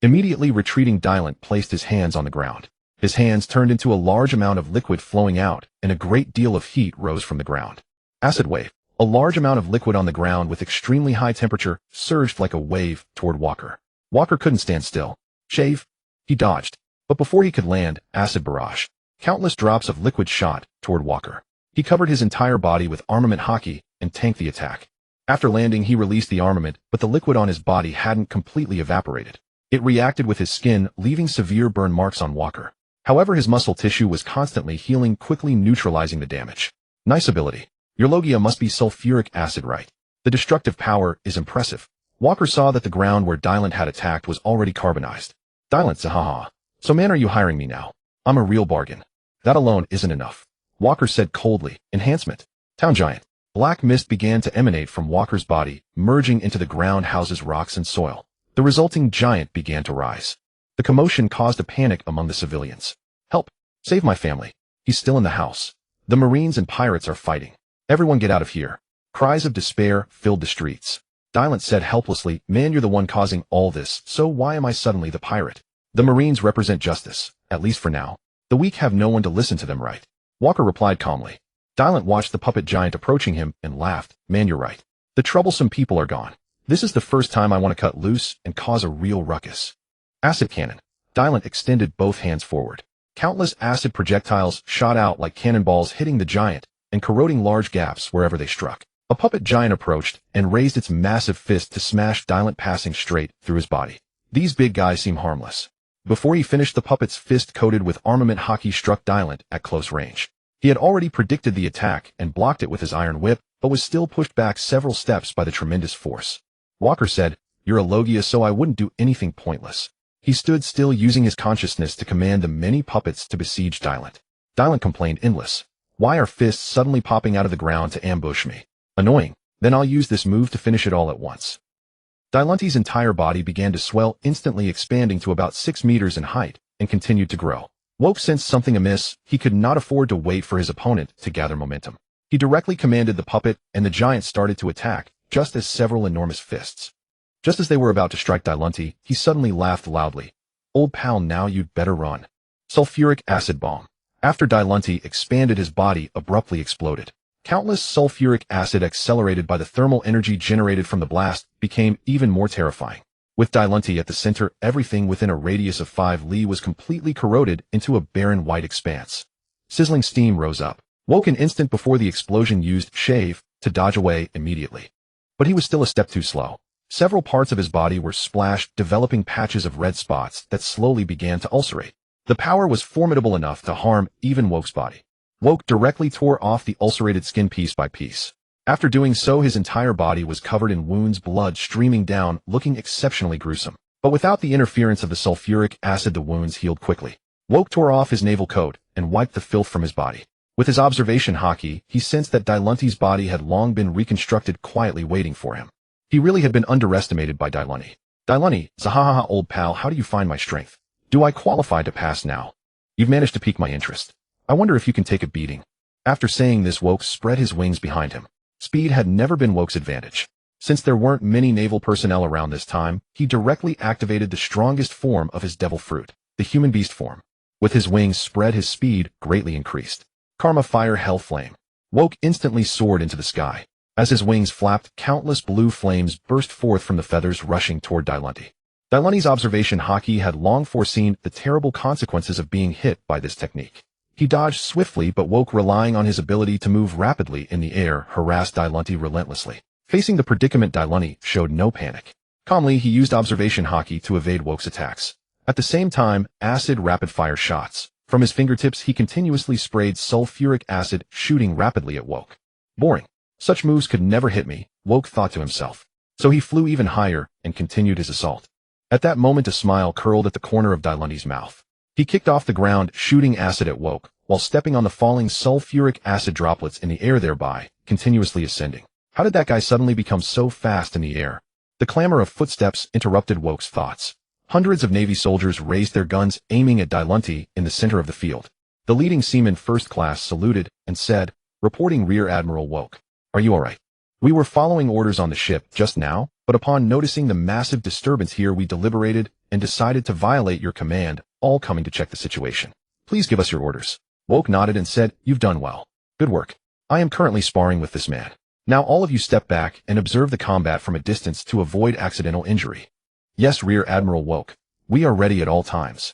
Immediately retreating, Dylan placed his hands on the ground. His hands turned into a large amount of liquid flowing out, and a great deal of heat rose from the ground. Acid wave. A large amount of liquid on the ground with extremely high temperature surged like a wave toward Walker. Walker couldn't stand still. Shave. He dodged. But before he could land, acid barrage. Countless drops of liquid shot toward Walker. He covered his entire body with armament haki and tanked the attack. After landing, he released the armament, but the liquid on his body hadn't completely evaporated. It reacted with his skin, leaving severe burn marks on Walker. However, his muscle tissue was constantly healing, quickly neutralizing the damage. Nice ability. Your Logia must be sulfuric acid, right? The destructive power is impressive. Walker saw that the ground where Dylan had attacked was already carbonized. Dylan, haha. So man, are you hiring me now? I'm a real bargain. That alone isn't enough. Walker said coldly. Enhancement. Town giant. Black mist began to emanate from Walker's body, merging into the ground houses, rocks, and soil. The resulting giant began to rise. The commotion caused a panic among the civilians. Help! Save my family. He's still in the house. The Marines and pirates are fighting. Everyone get out of here. Cries of despair filled the streets. Dylan said helplessly, man, you're the one causing all this, so why am I suddenly the pirate? The Marines represent justice, at least for now. The weak have no one to listen to them, right? Walker replied calmly. Dylan watched the puppet giant approaching him and laughed. Man, you're right. The troublesome people are gone. This is the first time I want to cut loose and cause a real ruckus. Acid cannon. Dylan extended both hands forward. Countless acid projectiles shot out like cannonballs, hitting the giant and corroding large gaps wherever they struck. A puppet giant approached and raised its massive fist to smash Dylan, passing straight through his body. These big guys seem harmless. Before he finished, the puppet's fist coated with armament haki struck Dylan at close range. He had already predicted the attack and blocked it with his iron whip, but was still pushed back several steps by the tremendous force. Walker said, you're a Logia, so I wouldn't do anything pointless. He stood still, using his consciousness to command the many puppets to besiege Dylan. Dylan complained, endless. Why are fists suddenly popping out of the ground to ambush me? Annoying. Then I'll use this move to finish it all at once. Dylante's entire body began to swell, instantly expanding to about 6 meters in height, and continued to grow. Woke sensed something amiss. He could not afford to wait for his opponent to gather momentum. He directly commanded the puppet, and the giant started to attack, just as several enormous fists. Just as they were about to strike Dylan, he suddenly laughed loudly. Old pal, now you'd better run. Sulfuric acid bomb. After Dylan expanded, his body abruptly exploded. Countless sulfuric acid, accelerated by the thermal energy generated from the blast, became even more terrifying. With Dylan at the center, everything within a radius of 5 li was completely corroded into a barren white expanse. Sizzling steam rose up. Woke an instant before the explosion used shave to dodge away immediately. But he was still a step too slow. Several parts of his body were splashed, developing patches of red spots that slowly began to ulcerate. The power was formidable enough to harm even Woke's body. Woke directly tore off the ulcerated skin piece by piece. After doing so, his entire body was covered in wounds, blood streaming down, looking exceptionally gruesome. But without the interference of the sulfuric acid, the wounds healed quickly. Woke tore off his naval coat and wiped the filth from his body. With his observation haki, he sensed that Dylante's body had long been reconstructed, quietly waiting for him. He really had been underestimated by Dylan. Dailani, zahahaha old pal, how do you find my strength? Do I qualify to pass now? You've managed to pique my interest. I wonder if you can take a beating. After saying this, Woke spread his wings behind him. Speed had never been Woke's advantage. Since there weren't many naval personnel around this time, he directly activated the strongest form of his devil fruit, the human beast form. With his wings spread, his speed greatly increased. Karma fire hell flame. Woke instantly soared into the sky. As his wings flapped, countless blue flames burst forth from the feathers, rushing toward Dailani. Dailani's observation Haki had long foreseen the terrible consequences of being hit by this technique. He dodged swiftly, but Woke, relying on his ability to move rapidly in the air, harassed Dailani relentlessly. Facing the predicament, Dailani showed no panic. Calmly, he used observation Haki to evade Woke's attacks. At the same time, acid rapid-fire shots. From his fingertips, he continuously sprayed sulfuric acid, shooting rapidly at Woke. Boring. Such moves could never hit me, Woke thought to himself. So he flew even higher and continued his assault. At that moment, a smile curled at the corner of Dailani's mouth. He kicked off the ground, shooting acid at Woke, while stepping on the falling sulfuric acid droplets in the air, thereby continuously ascending. How did that guy suddenly become so fast in the air? The clamor of footsteps interrupted Woke's thoughts. Hundreds of Navy soldiers raised their guns, aiming at Dailani in the center of the field. The leading seaman first class saluted and said, reporting Rear Admiral Woke. Are you all right? We were following orders on the ship just now, but upon noticing the massive disturbance here, we deliberated and decided to violate your command, all coming to check the situation. Please give us your orders. Woke nodded and said, you've done well. Good work. I am currently sparring with this man. Now all of you step back and observe the combat from a distance to avoid accidental injury. Yes, Rear Admiral Woke. We are ready at all times.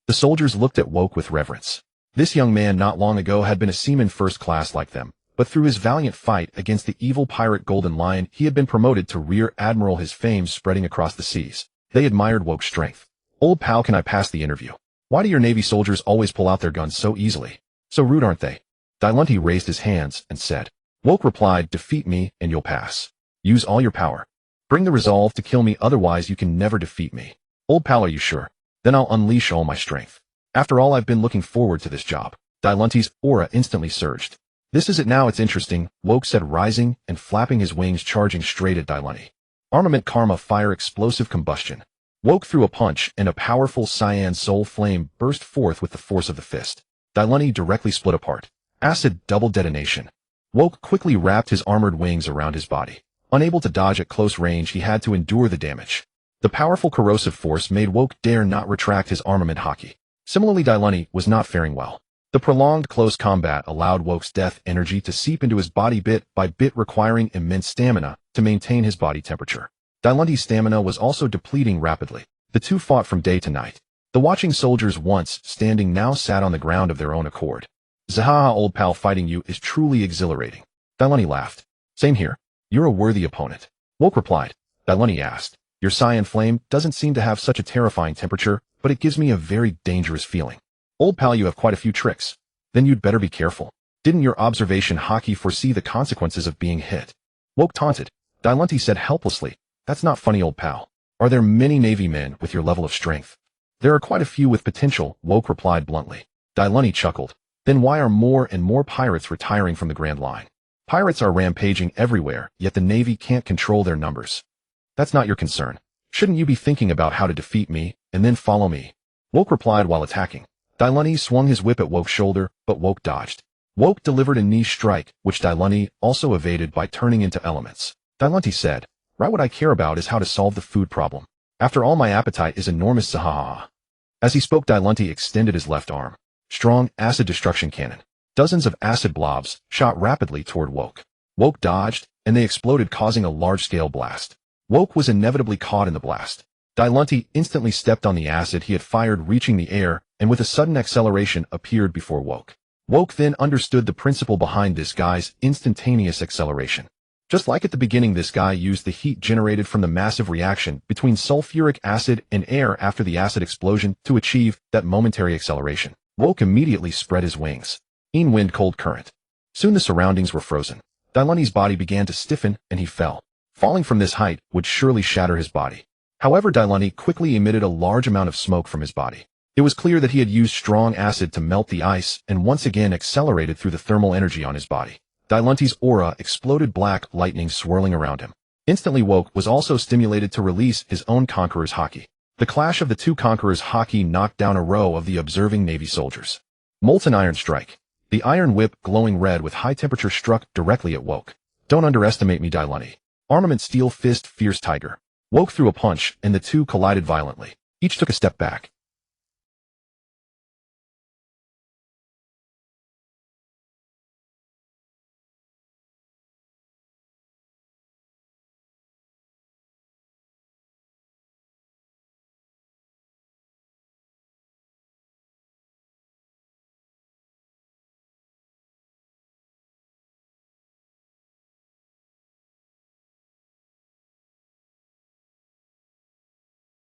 The soldiers looked at Woke with reverence. This young man not long ago had been a seaman first class like them, but through his valiant fight against the evil pirate Golden Lion, he had been promoted to Rear Admiral, his fame spreading across the seas. They admired Woke's strength. Old pal, can I pass the interview? Why do your Navy soldiers always pull out their guns so easily? So rude, aren't they? Dailani raised his hands and said. Woke replied, defeat me and you'll pass. Use all your power. Bring the resolve to kill me, otherwise you can never defeat me. Old pal, are you sure? Then I'll unleash all my strength. After all, I've been looking forward to this job. Dailani's aura instantly surged. This is it now, it's interesting, Woke said, rising and flapping his wings, charging straight at Dailani. Armament karma fire explosive combustion. Woke threw a punch and a powerful cyan soul flame burst forth with the force of the fist. Dailani directly split apart. Acid double detonation. Woke quickly wrapped his armored wings around his body. Unable to dodge at close range, he had to endure the damage. The powerful corrosive force made Woke dare not retract his armament Haki. Similarly, Dailani was not faring well. The prolonged close combat allowed Woke's death energy to seep into his body bit by bit, requiring immense stamina to maintain his body temperature. Dailani's stamina was also depleting rapidly. The two fought from day to night. The watching soldiers, once standing, now sat on the ground of their own accord. Zahaha, old pal, fighting you is truly exhilarating. Dailani laughed. Same here. You're a worthy opponent. Woke replied. Dailani asked. Your cyan flame doesn't seem to have such a terrifying temperature, but it gives me a very dangerous feeling. Old pal, you have quite a few tricks. Then you'd better be careful. Didn't your observation Haki foresee the consequences of being hit? Woke taunted. Dailani said helplessly. That's not funny, old pal. Are there many Navy men with your level of strength? There are quite a few with potential, Woke replied bluntly. Dailani chuckled. Then why are more and more pirates retiring from the Grand Line? Pirates are rampaging everywhere, yet the Navy can't control their numbers. That's not your concern. Shouldn't you be thinking about how to defeat me, and then follow me? Woke replied while attacking. Dailani swung his whip at Woke's shoulder, but Woke dodged. Woke delivered a knee strike, which Dailani also evaded by turning into elements. Dailani said, right, what I care about is how to solve the food problem. After all, my appetite is enormous, sahaha. As he spoke, Dailani extended his left arm. Strong acid destruction cannon. Dozens of acid blobs shot rapidly toward Woke. Woke dodged, and they exploded, causing a large-scale blast. Woke was inevitably caught in the blast. Dailani instantly stepped on the acid he had fired, reaching the air, and with a sudden acceleration appeared before Woke. Woke then understood the principle behind this guy's instantaneous acceleration. Just like at the beginning, this guy used the heat generated from the massive reaction between sulfuric acid and air after the acid explosion to achieve that momentary acceleration. Woke immediately spread his wings. Wind cold current. Soon the surroundings were frozen. Dailani's body began to stiffen, and he fell. Falling from this height would surely shatter his body. However, Dailani quickly emitted a large amount of smoke from his body. It was clear that he had used strong acid to melt the ice and once again accelerated through the thermal energy on his body. Dailani's aura exploded, black lightning swirling around him. Instantly woke was also stimulated to release his own conqueror's haki. The clash of the two conquerors' haki knocked down a row of the observing Navy soldiers. Molten iron strike. The iron whip, glowing red with high temperature, struck directly at Woke. Don't underestimate me, Dailani. Armament steel fist, fierce tiger. Woke threw a punch, and the two collided violently. Each took a step back.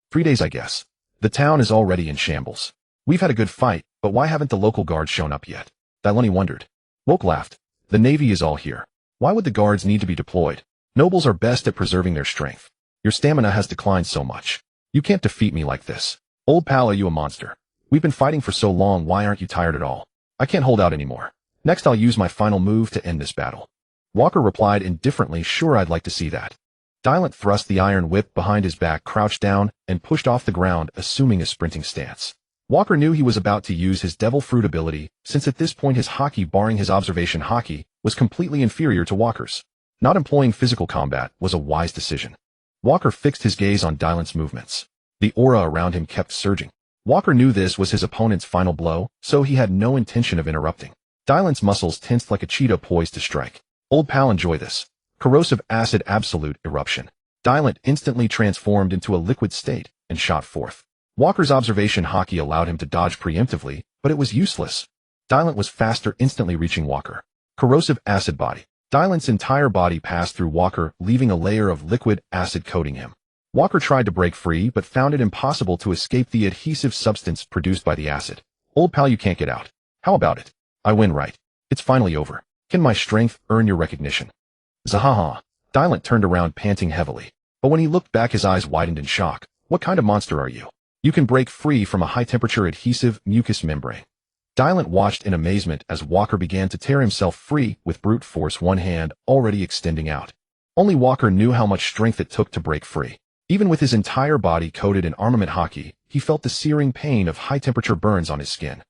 "3 days, I guess. The town is already in shambles. We've had a good fight, but why haven't the local guards shown up yet?" Dailani wondered. Woke laughed. "The Navy is all here. Why would the guards need to be deployed? Nobles are best at preserving their strength. Your stamina has declined so much. You can't defeat me like this. Old pal, are you a monster? We've been fighting for so long, why aren't you tired at all? I can't hold out anymore. Next I'll use my final move to end this battle." Walker replied indifferently, "Sure, I'd like to see that." Dylan thrust the iron whip behind his back, crouched down, and pushed off the ground, assuming a sprinting stance. Walker knew he was about to use his Devil Fruit ability, since at this point his haki, barring his observation haki, was completely inferior to Walker's. Not employing physical combat was a wise decision. Walker fixed his gaze on Dylan's movements. The aura around him kept surging. Walker knew this was his opponent's final blow, so he had no intention of interrupting. Dylan's muscles tensed like a cheetah poised to strike. "Old pal, enjoy this." Corrosive acid absolute eruption. Dylan instantly transformed into a liquid state and shot forth. Walker's observation haki allowed him to dodge preemptively, but it was useless. Dylan was faster, instantly reaching Walker. Corrosive acid body. Dylan's entire body passed through Walker, leaving a layer of liquid acid coating him. Walker tried to break free, but found it impossible to escape the adhesive substance produced by the acid. "Old pal, you can't get out. How about it? I win, right? It's finally over. Can my strength earn your recognition?" Zahaha. Dylan turned around, panting heavily. But when he looked back, his eyes widened in shock. "What kind of monster are you? You can break free from a high-temperature adhesive mucus membrane." Dylan watched in amazement as Walker began to tear himself free with brute force, one hand already extending out. Only Walker knew how much strength it took to break free. Even with his entire body coated in armament haki, he felt the searing pain of high-temperature burns on his skin.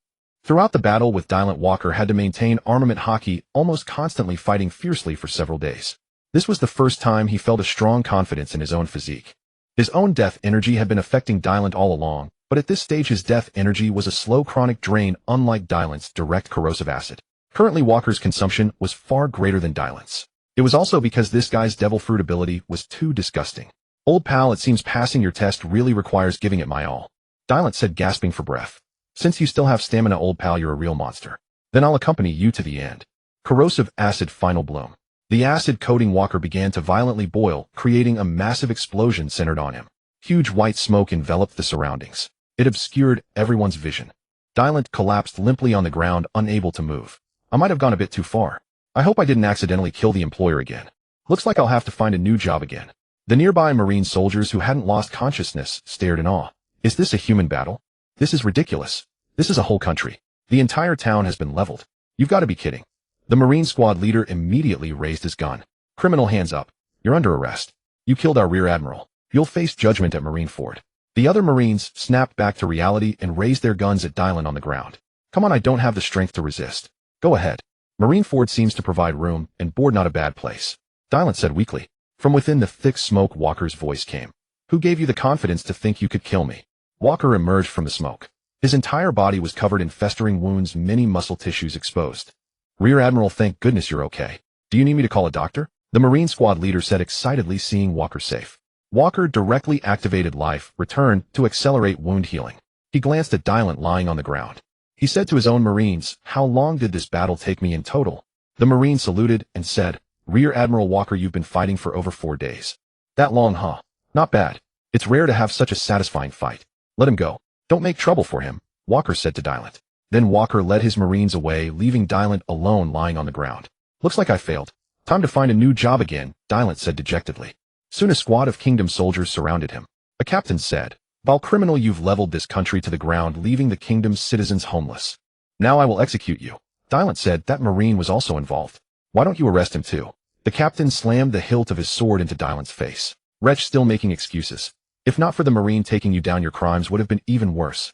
Throughout the battle with Dylan, Walker had to maintain armament haki, almost constantly fighting fiercely for several days. This was the first time he felt a strong confidence in his own physique. His own death energy had been affecting Dylan all along, but at this stage his death energy was a slow chronic drain, unlike Dylan's direct corrosive acid. Currently Walker's consumption was far greater than Dylan's. It was also because this guy's Devil Fruit ability was too disgusting. "Old pal, it seems passing your test really requires giving it my all," Dylan said, gasping for breath. "Since you still have stamina, old pal, you're a real monster. Then I'll accompany you to the end." Corrosive acid final bloom. The acid coating Walker began to violently boil, creating a massive explosion centered on him. Huge white smoke enveloped the surroundings. It obscured everyone's vision. Dylan collapsed limply on the ground, unable to move. "I might have gone a bit too far. I hope I didn't accidentally kill the employer again. Looks like I'll have to find a new job again." The nearby Marine soldiers who hadn't lost consciousness stared in awe. "Is this a human battle? This is ridiculous. This is a whole country. The entire town has been leveled. You've got to be kidding." The Marine squad leader immediately raised his gun. "Criminal, hands up. You're under arrest. You killed our rear admiral. You'll face judgment at Marineford." The other Marines snapped back to reality and raised their guns at Dylan on the ground. "Come on, I don't have the strength to resist. Go ahead. Marineford seems to provide room and board, not a bad place," Dylan said weakly. From within the thick smoke, Walker's voice came. "Who gave you the confidence to think you could kill me?" Walker emerged from the smoke. His entire body was covered in festering wounds, many muscle tissues exposed. "Rear Admiral, thank goodness you're okay. Do you need me to call a doctor?" The Marine squad leader said excitedly, seeing Walker safe. Walker directly activated life return to accelerate wound healing. He glanced at Dylan lying on the ground. He said to his own Marines, "How long did this battle take me in total?" The Marine saluted and said, "Rear Admiral Walker, you've been fighting for over 4 days. That long, huh? Not bad. It's rare to have such a satisfying fight. Let him go. Don't make trouble for him," Walker said to Dylan. Then Walker led his Marines away, leaving Dylan alone lying on the ground. "Looks like I failed. Time to find a new job again," Dylan said dejectedly. Soon a squad of Kingdom soldiers surrounded him. A captain said, "Vile criminal, you've leveled this country to the ground, leaving the Kingdom's citizens homeless. Now I will execute you." Dylan said that Marine was also involved. "Why don't you arrest him too?" The captain slammed the hilt of his sword into Dylan's face. Wretch, still making excuses. If not for the Marine taking you down, your crimes would have been even worse.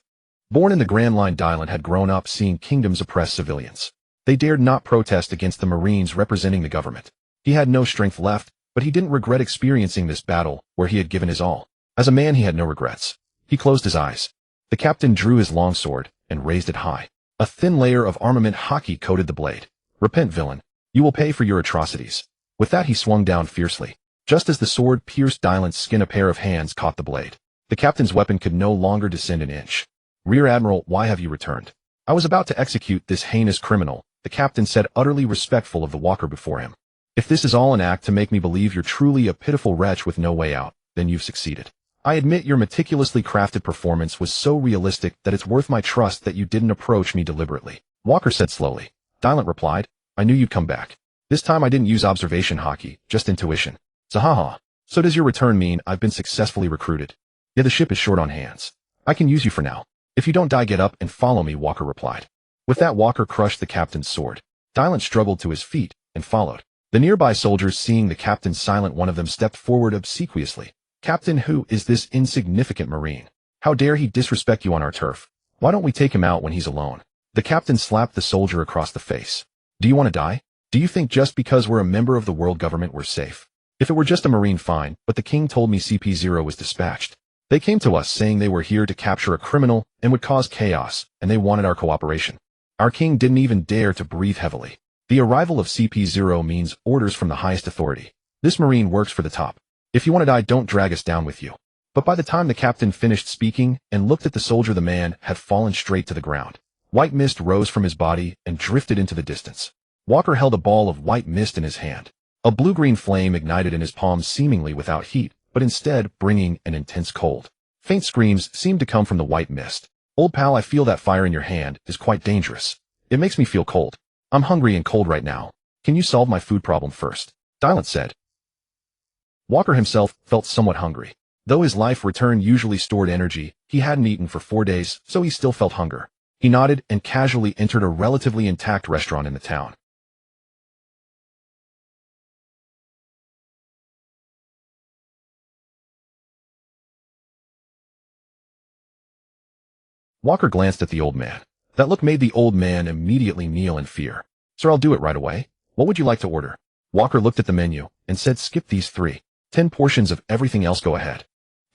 Born in the Grand Line, Dylan had grown up seeing kingdoms oppress civilians. They dared not protest against the Marines representing the government. He had no strength left, but he didn't regret experiencing this battle where he had given his all. As a man, he had no regrets. He closed his eyes. The captain drew his longsword and raised it high. A thin layer of armament haki coated the blade. Repent, villain. You will pay for your atrocities. With that, he swung down fiercely. Just as the sword pierced Dylan's skin, a pair of hands caught the blade. The captain's weapon could no longer descend an inch. Rear Admiral, why have you returned? I was about to execute this heinous criminal, the captain said, utterly respectful of the walker before him. If this is all an act to make me believe you're truly a pitiful wretch with no way out, then you've succeeded. I admit your meticulously crafted performance was so realistic that it's worth my trust that you didn't approach me deliberately. Walker said slowly. Dylan replied, I knew you'd come back. This time I didn't use observation haki, just intuition. Zahaha. So does your return mean I've been successfully recruited? Yeah, the ship is short on hands. I can use you for now. If you don't die, get up and follow me, Walker replied. With that, Walker crushed the captain's sword. Dylan struggled to his feet and followed. The nearby soldiers, seeing the captain silent, one of them stepped forward obsequiously. Captain, who is this insignificant Marine? How dare he disrespect you on our turf? Why don't we take him out when he's alone? The captain slapped the soldier across the face. Do you want to die? Do you think just because we're a member of the world government we're safe? If it were just a Marine, fine, but the king told me CP0 was dispatched. They came to us saying they were here to capture a criminal and would cause chaos, and they wanted our cooperation. Our king didn't even dare to breathe heavily. The arrival of CP0 means orders from the highest authority. This Marine works for the top. If you want to die, don't drag us down with you. But by the time the captain finished speaking and looked at the soldier, the man had fallen straight to the ground. White mist rose from his body and drifted into the distance. Walker held a ball of white mist in his hand. A blue-green flame ignited in his palms, seemingly without heat, but instead bringing an intense cold. Faint screams seemed to come from the white mist. Old pal, I feel that fire in your hand is quite dangerous. It makes me feel cold. I'm hungry and cold right now. Can you solve my food problem first? Dylan said. Walker himself felt somewhat hungry. Though his life return usually stored energy, he hadn't eaten for 4 days, so he still felt hunger. He nodded and casually entered a relatively intact restaurant in the town. Walker glanced at the old man. That look made the old man immediately kneel in fear. Sir, I'll do it right away. What would you like to order? Walker looked at the menu and said, skip these 10 portions of everything else, go ahead.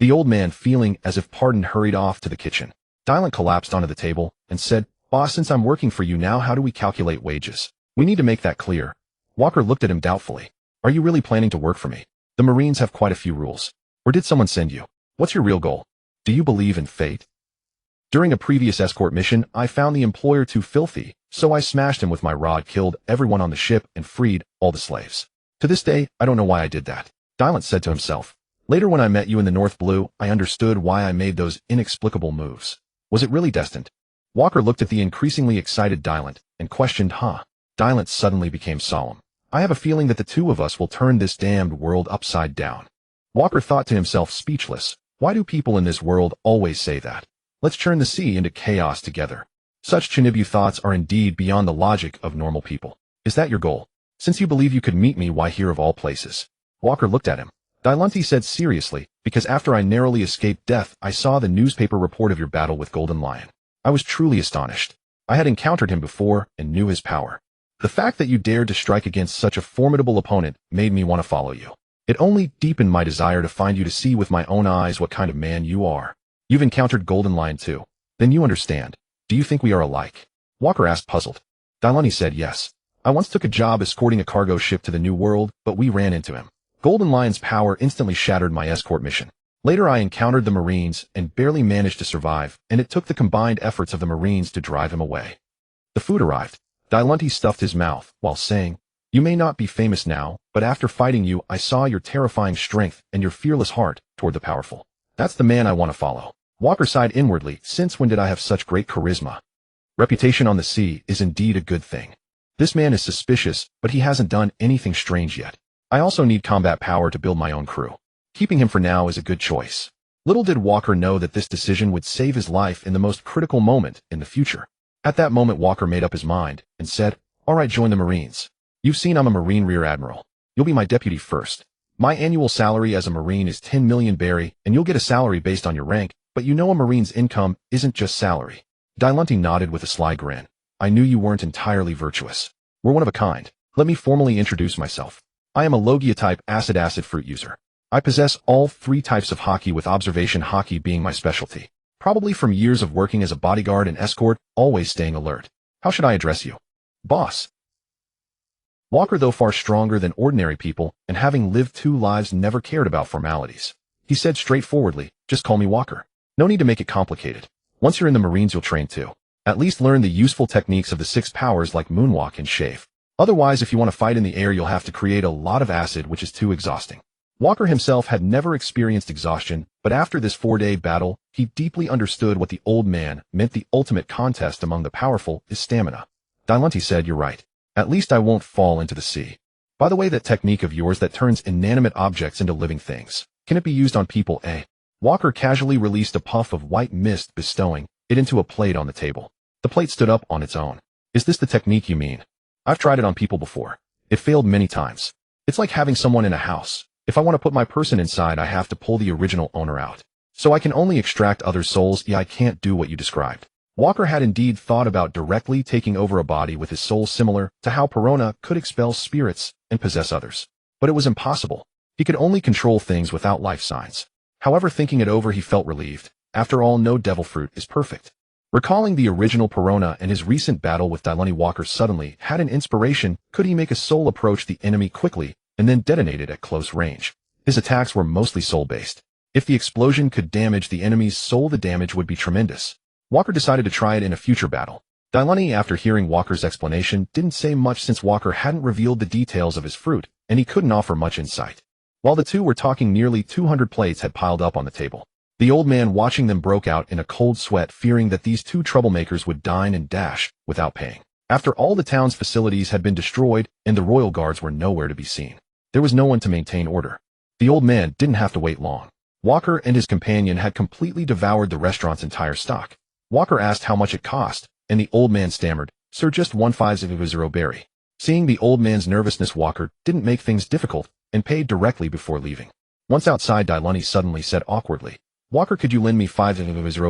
The old man, feeling as if pardoned, hurried off to the kitchen. Dylan collapsed onto the table and said, Boss, since I'm working for you now, how do we calculate wages? We need to make that clear. Walker looked at him doubtfully. Are you really planning to work for me? The Marines have quite a few rules. Or did someone send you? What's your real goal? Do you believe in fate? During a previous escort mission, I found the employer too filthy, so I smashed him with my rod, killed everyone on the ship, and freed all the slaves. To this day, I don't know why I did that. Dylan said to himself. Later, when I met you in the North Blue, I understood why I made those inexplicable moves. Was it really destined? Walker looked at the increasingly excited Dylan and questioned, Dylan suddenly became solemn. I have a feeling that the two of us will turn this damned world upside down. Walker thought to himself, speechless. Why do people in this world always say that? Let's turn the sea into chaos together. Such Chinibu thoughts are indeed beyond the logic of normal people. Is that your goal? Since you believe you could meet me, why here of all places? Walker looked at him. Dylan said seriously, because after I narrowly escaped death, I saw the newspaper report of your battle with Golden Lion. I was truly astonished. I had encountered him before and knew his power. The fact that you dared to strike against such a formidable opponent made me want to follow you. It only deepened my desire to find you, to see with my own eyes what kind of man you are. You've encountered Golden Lion too. Then you understand. Do you think we are alike? Walker asked, puzzled. Dylan said yes. I once took a job escorting a cargo ship to the New World, but we ran into him. Golden Lion's power instantly shattered my escort mission. Later I encountered the Marines and barely managed to survive, and it took the combined efforts of the Marines to drive him away. The food arrived. Dylan stuffed his mouth while saying, You may not be famous now, but after fighting you, I saw your terrifying strength and your fearless heart toward the powerful. That's the man I want to follow. Walker sighed inwardly. Since when did I have such great charisma? Reputation on the sea is indeed a good thing. This man is suspicious, but he hasn't done anything strange yet. I also need combat power to build my own crew. Keeping him for now is a good choice. Little did Walker know that this decision would save his life in the most critical moment in the future. At that moment, Walker made up his mind and said, All right, join the Marines. You've seen I'm a Marine Rear Admiral. You'll be my deputy first. My annual salary as a Marine is 10 million berry, and you'll get a salary based on your rank, but you know a Marine's income isn't just salary. Dailanti nodded with a sly grin. I knew you weren't entirely virtuous. We're one of a kind. Let me formally introduce myself. I am a Logia-type acid fruit user. I possess all 3 types of Haki, with observation Haki being my specialty. Probably from years of working as a bodyguard and escort, always staying alert. How should I address you? Boss. Walker, though far stronger than ordinary people, and having lived 2 lives, never cared about formalities. He said straightforwardly, just call me Walker. No need to make it complicated. Once you're in the Marines, you'll train too. At least learn the useful techniques of the 6 powers like moonwalk and shave. Otherwise, if you want to fight in the air, you'll have to create a lot of acid, which is too exhausting. Walker himself had never experienced exhaustion, but after this 4-day battle, he deeply understood what the old man meant. The ultimate contest among the powerful is stamina. Dailanti said, you're right. At least I won't fall into the sea. By the way, that technique of yours that turns inanimate objects into living things, can it be used on people, eh? Walker casually released a puff of white mist, bestowing it into a plate on the table. The plate stood up on its own. Is this the technique you mean? I've tried it on people before. It failed many times. It's like having someone in a house. If I want to put my person inside, I have to pull the original owner out. So I can only extract other souls. Yeah, I can't do what you described. Walker had indeed thought about directly taking over a body with his soul, similar to how Perona could expel spirits and possess others. But it was impossible. He could only control things without life signs. However, thinking it over, he felt relieved. After all, no devil fruit is perfect. Recalling the original Perona and his recent battle with Dailanti, Walker suddenly had an inspiration. Could he make a soul approach the enemy quickly and then detonate it at close range? His attacks were mostly soul-based. If the explosion could damage the enemy's soul, the damage would be tremendous. Walker decided to try it in a future battle. Dailanti, after hearing Walker's explanation, didn't say much since Walker hadn't revealed the details of his fruit, and he couldn't offer much insight. While the two were talking, nearly 200 plates had piled up on the table. The old man, watching them, broke out in a cold sweat, fearing that these 2 troublemakers would dine and dash without paying. After all, the town's facilities had been destroyed, and the royal guards were nowhere to be seen. There was no one to maintain order. The old man didn't have to wait long. Walker and his companion had completely devoured the restaurant's entire stock. Walker asked how much it cost, and the old man stammered, "Sir, just 150 berry." Seeing the old man's nervousness, Walker didn't make things difficult and paid directly before leaving. Once outside, Dailanti suddenly said awkwardly, "Walker, could you lend me 5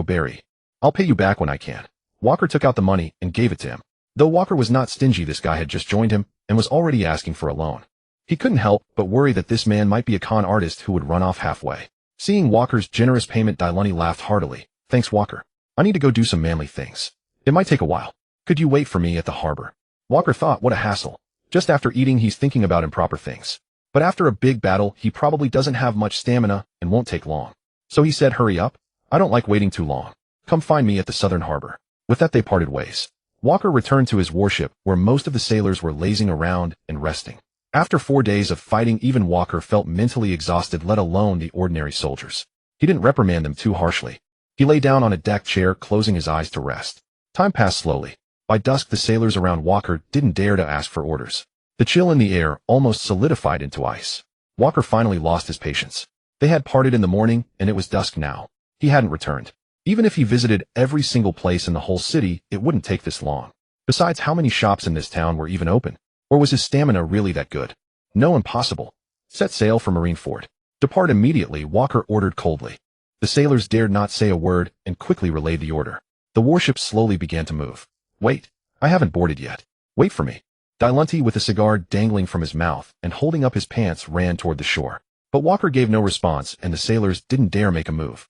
berry? I'll pay you back when I can." Walker took out the money and gave it to him. Though Walker was not stingy, this guy had just joined him and was already asking for a loan. He couldn't help but worry that this man might be a con artist who would run off halfway. Seeing Walker's generous payment, Dailanti laughed heartily. "Thanks, Walker. I need to go do some manly things. It might take a while. Could you wait for me at the harbor?" Walker thought, what a hassle. Just after eating, he's thinking about improper things. But after a big battle, he probably doesn't have much stamina and won't take long. So he said, "Hurry up. I don't like waiting too long. Come find me at the southern harbor." With that, they parted ways. Walker returned to his warship, where most of the sailors were lazing around and resting. After 4 days of fighting, even Walker felt mentally exhausted, let alone the ordinary soldiers. He didn't reprimand them too harshly. He lay down on a deck chair, closing his eyes to rest. Time passed slowly. By dusk, the sailors around Walker didn't dare to ask for orders. The chill in the air almost solidified into ice. Walker finally lost his patience. They had parted in the morning, and it was dusk now. He hadn't returned. Even if he visited every single place in the whole city, it wouldn't take this long. Besides, how many shops in this town were even open? Or was his stamina really that good? No, impossible. Set sail for Marineford. Depart immediately, Walker ordered coldly. The sailors dared not say a word and quickly relayed the order. The warship slowly began to move. "Wait, I haven't boarded yet. Wait for me." Dailanti, with a cigar dangling from his mouth and holding up his pants, ran toward the shore. But Walker gave no response, and the sailors didn't dare make a move.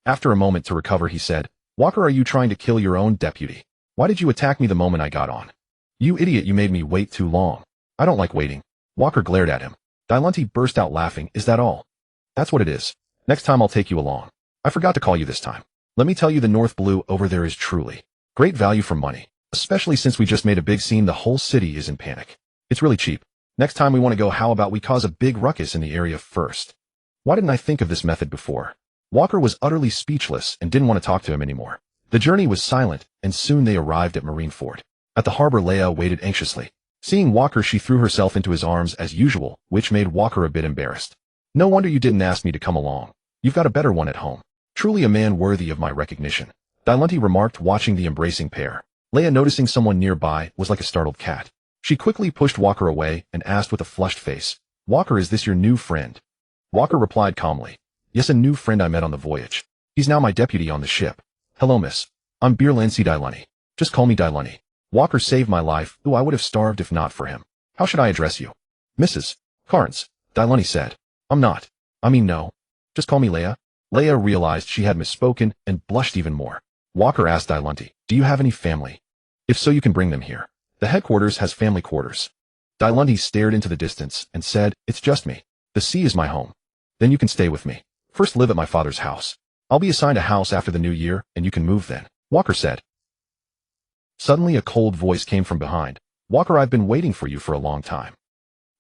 After a moment to recover, he said, "Walker, are you trying to kill your own deputy? Why did you attack me the moment I got on? You idiot, you made me wait too long. I don't like waiting." Walker glared at him. Dailanti burst out laughing. "Is that all? That's what it is. Next time I'll take you along. I forgot to call you this time. Let me tell you, the North Blue over there is truly great value for money, especially since we just made a big scene. The whole city is in panic. It's really cheap. Next time we want to go, how about we cause a big ruckus in the area first?" Why didn't I think of this method before? Walker was utterly speechless and didn't want to talk to him anymore. The journey was silent, and soon they arrived at Marineford. At the harbor, Leia waited anxiously. Seeing Walker, she threw herself into his arms as usual, which made Walker a bit embarrassed. "No wonder you didn't ask me to come along. You've got a better one at home. Truly a man worthy of my recognition," Dylunti remarked, watching the embracing pair. Leia, noticing someone nearby, was like a startled cat. She quickly pushed Walker away and asked with a flushed face, "Walker, is this your new friend?" Walker replied calmly, "Yes, a new friend I met on the voyage. He's now my deputy on the ship. Hello, miss. I'm Bureaucratic Dylunti. Just call me Dylunti. Walker saved my life, though I would have starved if not for him. How should I address you?" "Mrs. Carnes," Dylunti said. No. Just call me Leia." Leia realized she had misspoken and blushed even more. Walker asked Dylunti, "Do you have any family? If so, you can bring them here. The headquarters has family quarters." Dylunti stared into the distance and said, "It's just me. The sea is my home. Then you can stay with me. First live at my father's house. I'll be assigned a house after the new year, and you can move then," Walker said. Suddenly a cold voice came from behind. "Walker, I've been waiting for you for a long time."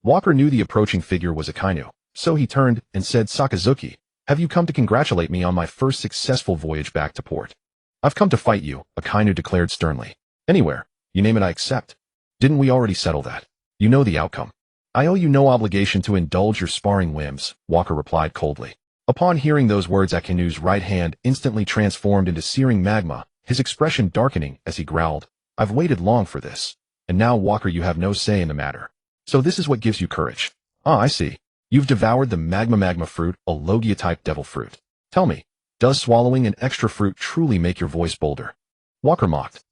Walker knew the approaching figure was Akainu, so he turned and said, "Sakazuki, have you come to congratulate me on my first successful voyage back to port?" "I've come to fight you," Akainu declared sternly. "Anywhere. You name it, I accept." "Didn't we already settle that? You know the outcome." "I owe you no obligation to indulge your sparring whims," Walker replied coldly. Upon hearing those words, Akainu's right hand instantly transformed into searing magma, his expression darkening as he growled, "I've waited long for this. And now, Walker, you have no say in the matter. So this is what gives you courage. Ah, I see. You've devoured the magma fruit, a Logia-type devil fruit. Tell me, does swallowing an extra fruit truly make your voice bolder?" Walker mocked.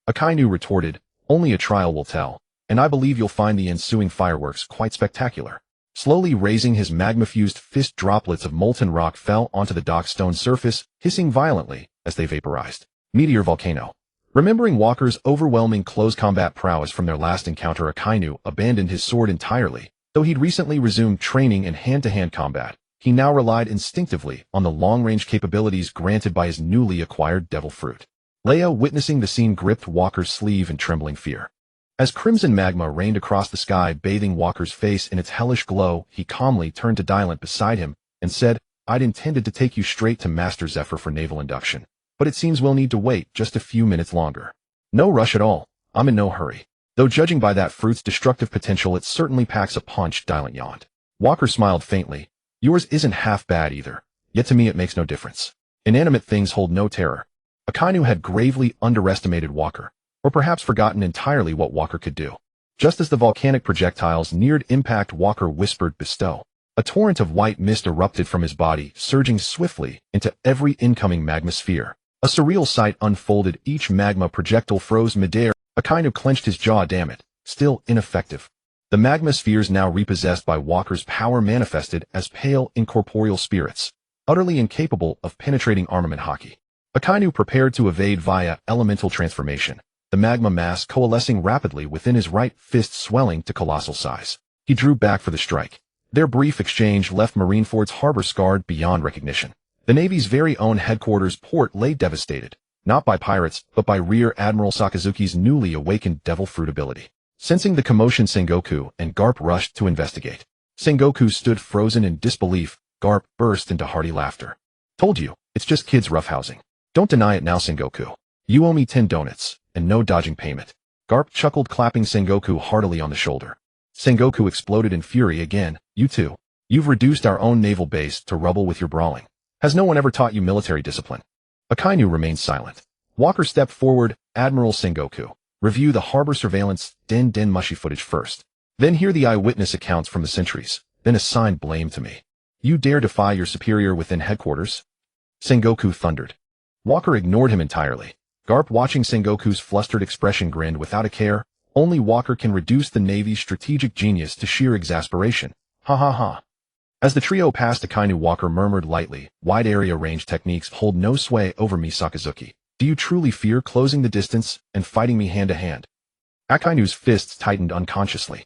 Akainu retorted, "Only a trial will tell, and I believe you'll find the ensuing fireworks quite spectacular." Slowly raising his magma-fused fist, droplets of molten rock fell onto the dock stone surface, hissing violently as they vaporized. Meteor volcano. Remembering Walker's overwhelming close combat prowess from their last encounter, Akainu abandoned his sword entirely. Though he'd recently resumed training in hand-to-hand combat, he now relied instinctively on the long-range capabilities granted by his newly acquired devil fruit. Leia, witnessing the scene, gripped Walker's sleeve in trembling fear. As crimson magma rained across the sky, bathing Walker's face in its hellish glow, he calmly turned to Dylunti beside him and said, "I'd intended to take you straight to Master Zephyr for naval induction, but it seems we'll need to wait just a few minutes longer." "No rush at all. I'm in no hurry. Though judging by that fruit's destructive potential, it certainly packs a punch," Dylunti yawned. Walker smiled faintly. "Yours isn't half bad either. Yet to me it makes no difference. Inanimate things hold no terror." Akainu had gravely underestimated Walker, or perhaps forgotten entirely what Walker could do. Just as the volcanic projectiles neared impact, Walker whispered, "Bestow." A torrent of white mist erupted from his body, surging swiftly into every incoming magma sphere. A surreal sight unfolded. Each magma projectile froze midair. Akainu clenched his jaw. Damn it. Still ineffective. The magma spheres, now repossessed by Walker's power, manifested as pale, incorporeal spirits, utterly incapable of penetrating armament Haki. Akainu prepared to evade via elemental transformation, the magma mass coalescing rapidly within his right fist, swelling to colossal size. He drew back for the strike. Their brief exchange left Marineford's harbor scarred beyond recognition. The Navy's very own headquarters port lay devastated, not by pirates, but by Rear Admiral Sakazuki's newly awakened devil fruit ability. Sensing the commotion, Sengoku and Garp rushed to investigate. Sengoku stood frozen in disbelief. Garp burst into hearty laughter. "Told you, it's just kids roughhousing. Don't deny it now, Sengoku. You owe me 10 donuts, and no dodging payment." Garp chuckled, clapping Sengoku heartily on the shoulder. Sengoku exploded in fury again. "You too. You've reduced our own naval base to rubble with your brawling. Has no one ever taught you military discipline?" Akainu remained silent. Walker stepped forward. "Admiral Sengoku, review the harbor surveillance den mushy footage first. Then hear the eyewitness accounts from the sentries. Then assign blame to me. You dare defy your superior within headquarters?" Sengoku thundered. Walker ignored him entirely. Garp, watching Sengoku's flustered expression, grinned without a care. Only Walker can reduce the Navy's strategic genius to sheer exasperation. Ha ha ha. As the trio passed Akainu, Walker murmured lightly, "Wide area range techniques hold no sway over me, Sakazuki. Do you truly fear closing the distance and fighting me hand to hand?" Akainu's fists tightened unconsciously.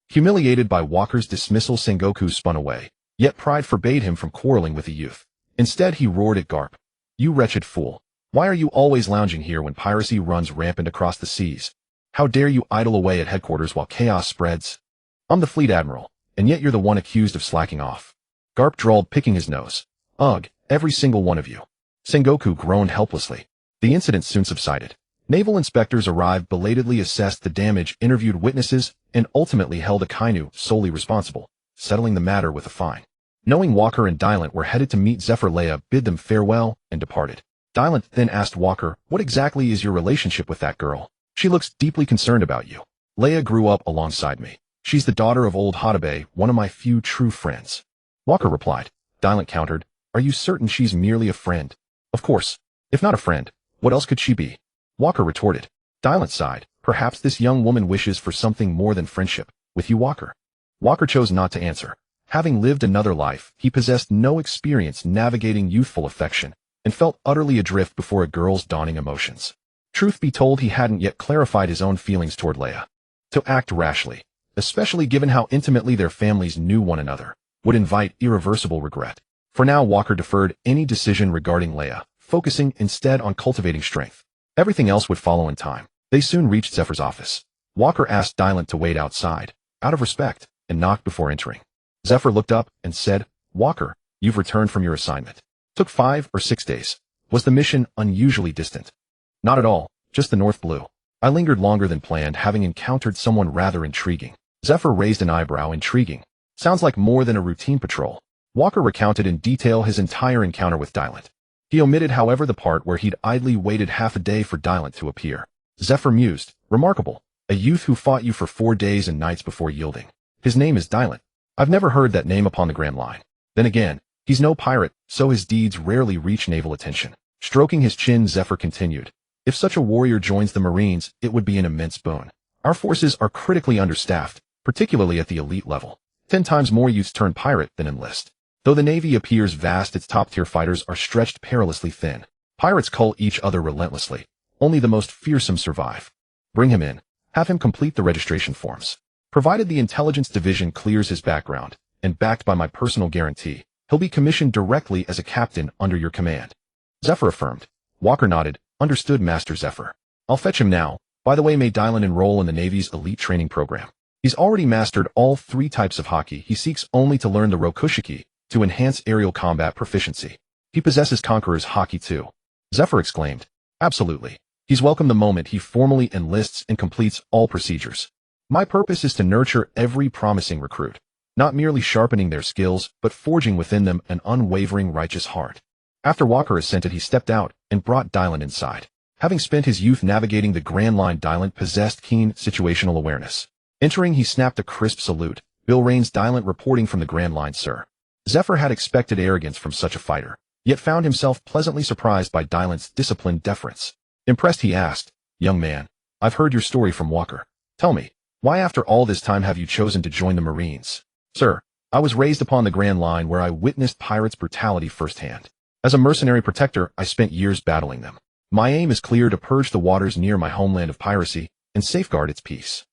Humiliated by Walker's dismissal, Sengoku spun away, yet pride forbade him from quarreling with the youth. Instead, he roared at Garp. "You wretched fool. Why are you always lounging here when piracy runs rampant across the seas? How dare you idle away at headquarters while chaos spreads? I'm the fleet admiral, and yet you're the one accused of slacking off." Garp drawled, picking his nose. "Ugh, every single one of you." Sengoku groaned helplessly. The incident soon subsided. Naval inspectors arrived, belatedly assessed the damage, interviewed witnesses, and ultimately held Akainu solely responsible, settling the matter with a fine. Knowing Walker and Dylant were headed to meet Zephyr, Leia bid them farewell and departed. Dylant then asked Walker, "What exactly is your relationship with that girl? She looks deeply concerned about you." "Leia grew up alongside me. She's the daughter of old Hatabe, one of my few true friends," Walker replied. Dylant countered, "Are you certain she's merely a friend?" "Of course. If not a friend, what else could she be?" Walker retorted. Dylant sighed. "Perhaps this young woman wishes for something more than friendship with you, Walker." Walker chose not to answer. Having lived another life, he possessed no experience navigating youthful affection and felt utterly adrift before a girl's dawning emotions. Truth be told, he hadn't yet clarified his own feelings toward Leia. To act rashly, especially given how intimately their families knew one another, would invite irreversible regret. For now, Walker deferred any decision regarding Leia, focusing instead on cultivating strength. Everything else would follow in time. They soon reached Zephyr's office. Walker asked Dylant to wait outside, out of respect, and knocked before entering. Zephyr looked up and said, "Walker, you've returned from your assignment. Took 5 or 6 days. Was the mission unusually distant?" "Not at all, just the North Blue. I lingered longer than planned, having encountered someone rather intriguing." Zephyr raised an eyebrow. "Intriguing? Sounds like more than a routine patrol." Walker recounted in detail his entire encounter with Dylant. He omitted, however, the part where he'd idly waited half a day for Dylant to appear. Zephyr mused, "Remarkable. A youth who fought you for 4 days and nights before yielding. His name is Dylant. I've never heard that name upon the Grand Line. Then again, he's no pirate, so his deeds rarely reach naval attention." Stroking his chin, Zephyr continued, "If such a warrior joins the Marines, it would be an immense boon. Our forces are critically understaffed, particularly at the elite level. 10 times more youths turn pirate than enlist. Though the Navy appears vast, its top-tier fighters are stretched perilously thin. Pirates cull each other relentlessly. Only the most fearsome survive. Bring him in. Have him complete the registration forms. Provided the intelligence division clears his background, and backed by my personal guarantee, he'll be commissioned directly as a captain under your command." Zephyr affirmed. Walker nodded. "Understood, Master Zephyr. I'll fetch him now. By the way, may Dylan enroll in the Navy's elite training program. He's already mastered all 3 types of Haki. He seeks only to learn the Rokushiki to enhance aerial combat proficiency. He possesses Conqueror's Haki too." Zephyr exclaimed. "Absolutely. He's welcome the moment he formally enlists and completes all procedures. My purpose is to nurture every promising recruit, not merely sharpening their skills, but forging within them an unwavering righteous heart." After Walker assented, he stepped out and brought Dylan inside. Having spent his youth navigating the Grand Line, Dylan possessed keen situational awareness. Entering, he snapped a crisp salute. "Bill Raines, Dylan reporting from the Grand Line, sir." Zephyr had expected arrogance from such a fighter, yet found himself pleasantly surprised by Dylan's disciplined deference. Impressed, he asked, "Young man, I've heard your story from Walker. Tell me, why after all this time have you chosen to join the Marines?" "Sir, I was raised upon the Grand Line where I witnessed pirates' brutality firsthand. As a mercenary protector, I spent years battling them. My aim is clear: to purge the waters near my homeland of piracy and safeguard its peace,"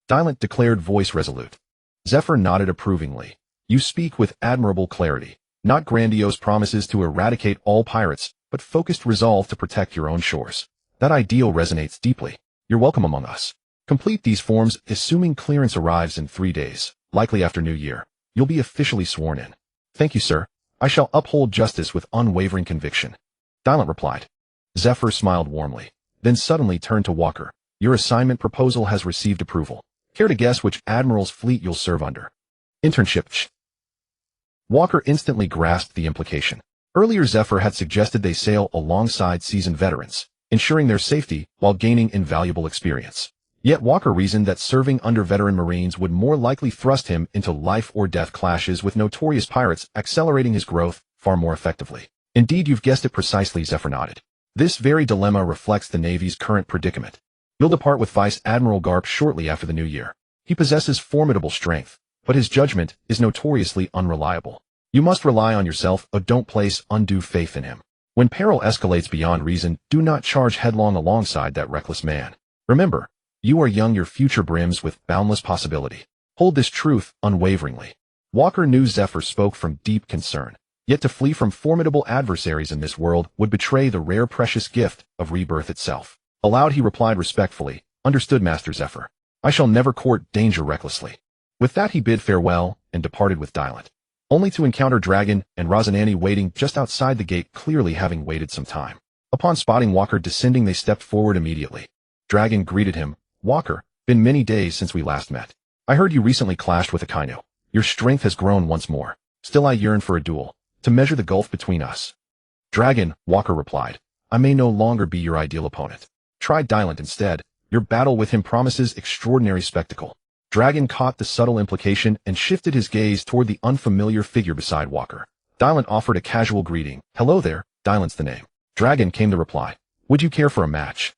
Dylan declared, voice resolute. Zephyr nodded approvingly. "You speak with admirable clarity. Not grandiose promises to eradicate all pirates, but focused resolve to protect your own shores. That ideal resonates deeply. You're welcome among us. Complete these forms. Assuming clearance arrives in 3 days, likely after New Year, you'll be officially sworn in." "Thank you, sir. I shall uphold justice with unwavering conviction," Dylan replied. Zephyr smiled warmly, then suddenly turned to Walker. "Your assignment proposal has received approval. Care to guess which Admiral's fleet you'll serve under?" "Internship." Walker instantly grasped the implication. Earlier, Zephyr had suggested they sail alongside seasoned veterans, ensuring their safety while gaining invaluable experience. Yet Walker reasoned that serving under veteran Marines would more likely thrust him into life-or-death clashes with notorious pirates, accelerating his growth far more effectively. "Indeed, you've guessed it precisely," Zephyr nodded. "This very dilemma reflects the Navy's current predicament. You'll depart with Vice Admiral Garp shortly after the New Year. He possesses formidable strength, but his judgment is notoriously unreliable. You must rely on yourself, or don't place undue faith in him. When peril escalates beyond reason, do not charge headlong alongside that reckless man. Remember, you are young, your future brims with boundless possibility. Hold this truth unwaveringly." Walker knew Zephyr spoke from deep concern, yet to flee from formidable adversaries in this world would betray the rare precious gift of rebirth itself. Aloud, he replied respectfully, "Understood, Master Zephyr. I shall never court danger recklessly." With that, he bid farewell and departed with Dylan. only to encounter Dragon and Rosanani waiting just outside the gate, clearly having waited some time. Upon spotting Walker descending, they stepped forward immediately. Dragon greeted him. "Walker, been many days since we last met. I heard you recently clashed with Akainu. Your strength has grown once more. Still I yearn for a duel, to measure the gulf between us." "Dragon," Walker replied, "I may no longer be your ideal opponent. Try Dylan instead. Your battle with him promises extraordinary spectacle." Dragon caught the subtle implication and shifted his gaze toward the unfamiliar figure beside Walker. Dylan offered a casual greeting. "Hello there, Dylan's the name." Dragon came the reply. "Would you care for a match?"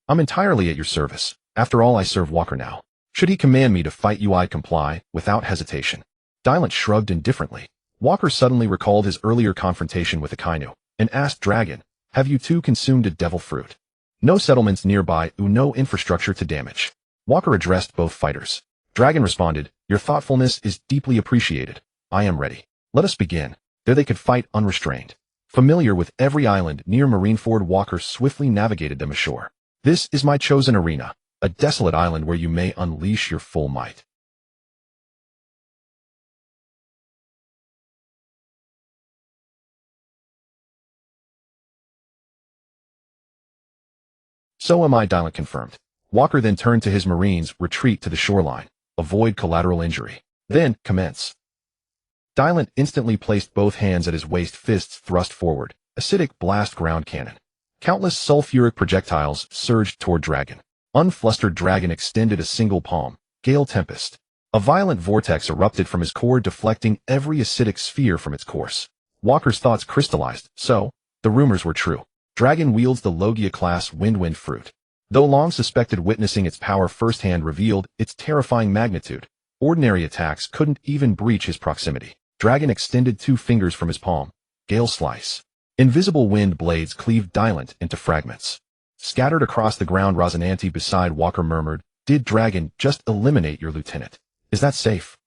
"I'm entirely at your service. After all, I serve Walker now. Should he command me to fight you, I'd comply, without hesitation." Dylan shrugged indifferently. Walker suddenly recalled his earlier confrontation with Akainu, and asked Dragon, "Have you too consumed a devil fruit?" "No settlements nearby, no infrastructure to damage." Walker addressed both fighters. Dragon responded, "Your thoughtfulness is deeply appreciated. I am ready. Let us begin." There they could fight unrestrained. Familiar with every island near Marineford, Walker swiftly navigated them ashore. "This is my chosen arena, a desolate island where you may unleash your full might." "So am I," Dylan confirmed. Walker then turned to his marines. "Retreat to the shoreline. Avoid collateral injury. Then, commence." Dylan instantly placed both hands at his waist, fists thrust forward. Acidic blast ground cannon. Countless sulfuric projectiles surged toward Dragon. Unflustered Dragon extended a single palm. Gale Tempest. A violent vortex erupted from his core, deflecting every acidic sphere from its course. Walker's thoughts crystallized. So, the rumors were true. Dragon wields the Logia-class Wind fruit. Though long suspected, witnessing its power firsthand revealed its terrifying magnitude. Ordinary attacks couldn't even breach his proximity. Dragon extended 2 fingers from his palm. Gale Slice. Invisible wind blades cleaved Dylan into fragments. Scattered across the ground, Rosananti beside Walker murmured, "Did Dragon just eliminate your lieutenant? Is that safe?"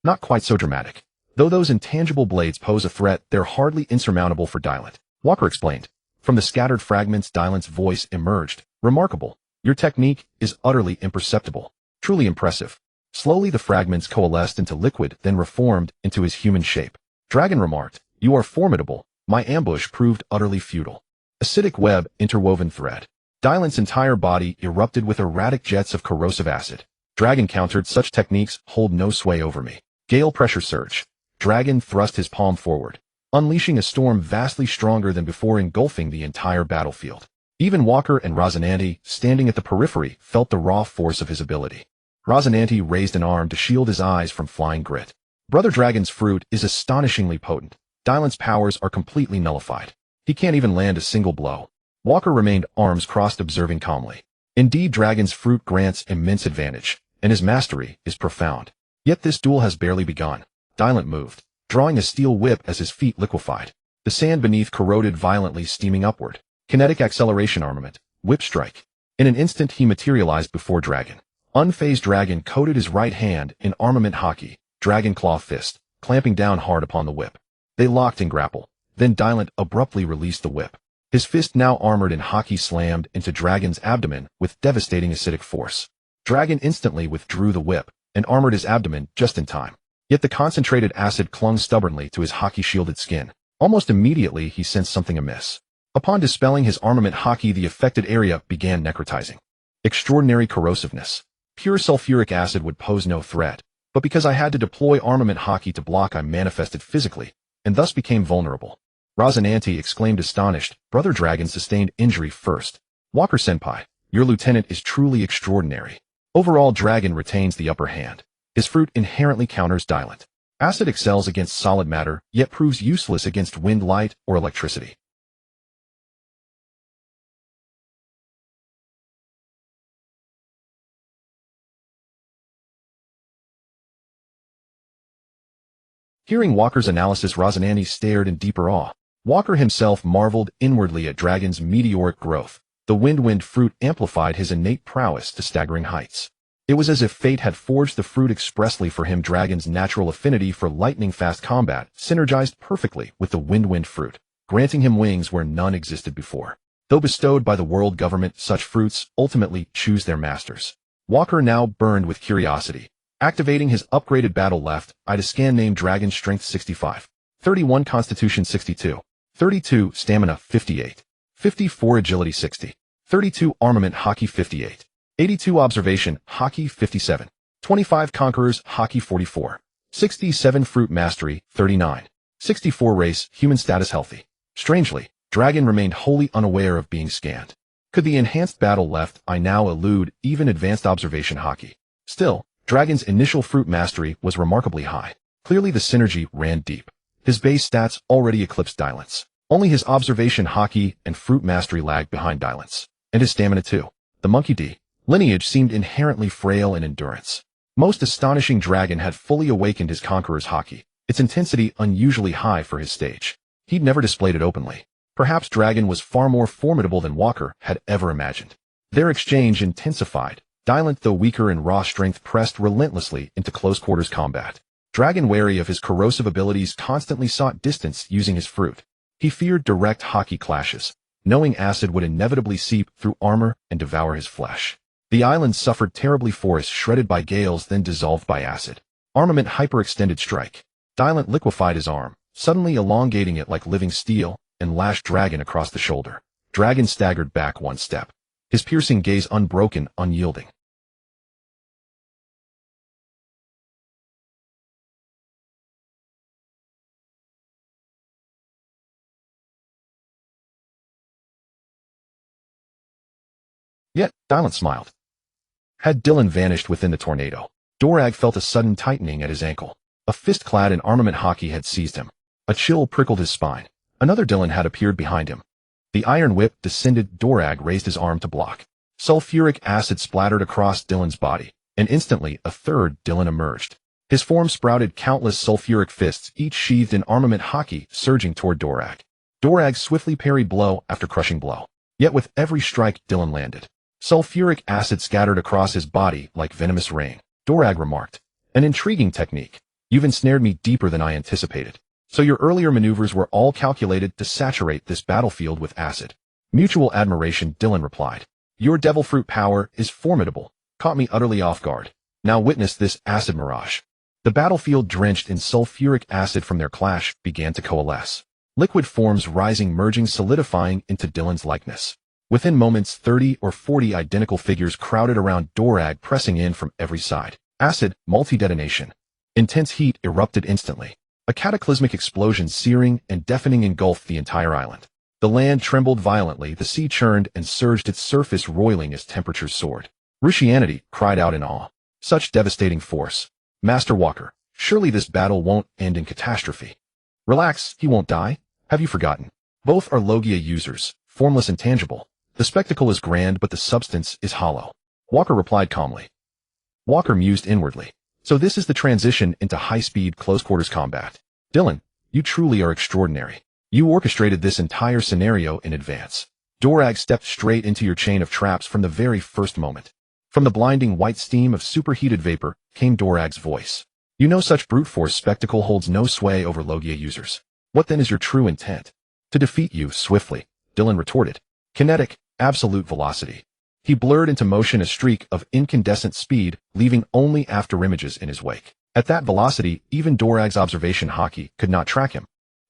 "Not quite so dramatic. Though those intangible blades pose a threat, they're hardly insurmountable for Dylan," Walker explained. From the scattered fragments, Dylan's voice emerged. "Remarkable. Your technique is utterly imperceptible. Truly impressive." Slowly the fragments coalesced into liquid, then reformed into his human shape. Dragon remarked, "You are formidable. My ambush proved utterly futile." Acidic web, interwoven thread. Dylan's entire body erupted with erratic jets of corrosive acid. Dragon countered, "Such techniques hold no sway over me." Gale pressure surge. Dragon thrust his palm forward, unleashing a storm vastly stronger than before, engulfing the entire battlefield. Even Walker and Rosananti, standing at the periphery, felt the raw force of his ability. Rosananti raised an arm to shield his eyes from flying grit. Brother Dragon's fruit is astonishingly potent. Dylan's powers are completely nullified. He can't even land a single blow. Walker remained arms crossed, observing calmly. Indeed, Dragon's fruit grants immense advantage, and his mastery is profound. Yet this duel has barely begun. Dylan moved, drawing a steel whip as his feet liquefied. The sand beneath corroded violently, steaming upward. Kinetic acceleration armament. Whip strike. In an instant he materialized before Dragon. Unfazed Dragon coated his right hand in armament Haki, Dragon Claw Fist, clamping down hard upon the whip. They locked in grapple. Then Dylan abruptly released the whip. His fist, now armored in Haki, slammed into Dragon's abdomen with devastating acidic force. Dragon instantly withdrew the whip and armored his abdomen just in time. Yet the concentrated acid clung stubbornly to his Haki-shielded skin. Almost immediately he sensed something amiss. Upon dispelling his armament Haki, the affected area began necrotizing. Extraordinary corrosiveness. Pure sulfuric acid would pose no threat, but because I had to deploy armament Haki to block, I manifested physically, and thus became vulnerable. Rosananti exclaimed astonished. Brother Dragon sustained injury first. Walker Senpai, your lieutenant is truly extraordinary. Overall, Dragon retains the upper hand. His fruit inherently counters Dylan. Acid excels against solid matter, yet proves useless against wind, light, or electricity. Hearing Walker's analysis, Rosananti stared in deeper awe. Walker himself marveled inwardly at Dragon's meteoric growth. The wind fruit amplified his innate prowess to staggering heights. It was as if fate had forged the fruit expressly for him. Dragon's natural affinity for lightning-fast combat synergized perfectly with the wind fruit, granting him wings where none existed before. Though bestowed by the world government, such fruits ultimately choose their masters. Walker now burned with curiosity. Activating his upgraded battle left, I to scan name Dragon Strength 65, 31 Constitution 62, 32 Stamina 58, 54 Agility 60, 32 Armament Haki 58, 82 Observation Haki 57, 25 Conquerors Haki 44, 67 Fruit Mastery 39, 64 Race Human Status Healthy. Strangely, Dragon remained wholly unaware of being scanned. Could the enhanced battle left I now elude even advanced observation Haki? Still, Dragon's initial Fruit Mastery was remarkably high. Clearly the synergy ran deep. His base stats already eclipsed Dylant's. Only his observation Haki and Fruit Mastery lagged behind Dylant's. And his stamina too. The Monkey D lineage seemed inherently frail in endurance. Most astonishing, Dragon had fully awakened his Conqueror's Haki, its intensity unusually high for his stage. He'd never displayed it openly. Perhaps Dragon was far more formidable than Walker had ever imagined. Their exchange intensified. Dylant, though weaker in raw strength, pressed relentlessly into close-quarters combat. Dragon, wary of his corrosive abilities, constantly sought distance using his fruit. He feared direct Haki clashes, knowing acid would inevitably seep through armor and devour his flesh. The island suffered terribly, forests shredded by gales, then dissolved by acid. Armament hyperextended strike. Dylant liquefied his arm, suddenly elongating it like living steel, and lashed Dragon across the shoulder. Dragon staggered back one step, his piercing gaze unbroken, unyielding. Yet, Dylan smiled. Had Dylan vanished within the tornado, Dorag felt a sudden tightening at his ankle. A fist clad in armament Haki had seized him. A chill prickled his spine. Another Dylan had appeared behind him. The iron whip descended. Dorag raised his arm to block. Sulfuric acid splattered across Dylan's body, and instantly a third Dylan emerged. His form sprouted countless sulfuric fists, each sheathed in armament Haki, surging toward Dorag. Dorag swiftly parried blow after crushing blow. Yet with every strike, Dylan landed. Sulfuric acid scattered across his body like venomous rain. Dorag remarked, "An intriguing technique. You've ensnared me deeper than I anticipated. So your earlier maneuvers were all calculated to saturate this battlefield with acid." Mutual admiration, Dylan replied. "Your devil fruit power is formidable. Caught me utterly off guard. Now witness this acid mirage." The battlefield, drenched in sulfuric acid from their clash, began to coalesce. Liquid forms rising, merging, solidifying into Dylan's likeness. Within moments, 30 or 40 identical figures crowded around Dorag, pressing in from every side. Acid, multi-detonation. Intense heat erupted instantly. A cataclysmic explosion, searing and deafening, engulfed the entire island. The land trembled violently, the sea churned and surged, its surface roiling as temperatures soared. Rushianity cried out in awe. Such devastating force. "Master Walker, surely this battle won't end in catastrophe." "Relax, he won't die. Have you forgotten? Both are Logia users, formless and tangible. The spectacle is grand, but the substance is hollow." Walker replied calmly. Walker mused inwardly. So this is the transition into high-speed, close-quarters combat. Dylan, you truly are extraordinary. You orchestrated this entire scenario in advance. Dorag stepped straight into your chain of traps from the very first moment. From the blinding white steam of superheated vapor came Dorag's voice. "You know such brute force spectacle holds no sway over Logia users. What then is your true intent?" "To defeat you swiftly," Dylan retorted. "Kinetic, absolute velocity." He blurred into motion, a streak of incandescent speed, leaving only afterimages in his wake. At that velocity, even Dorag's observation Haki could not track him.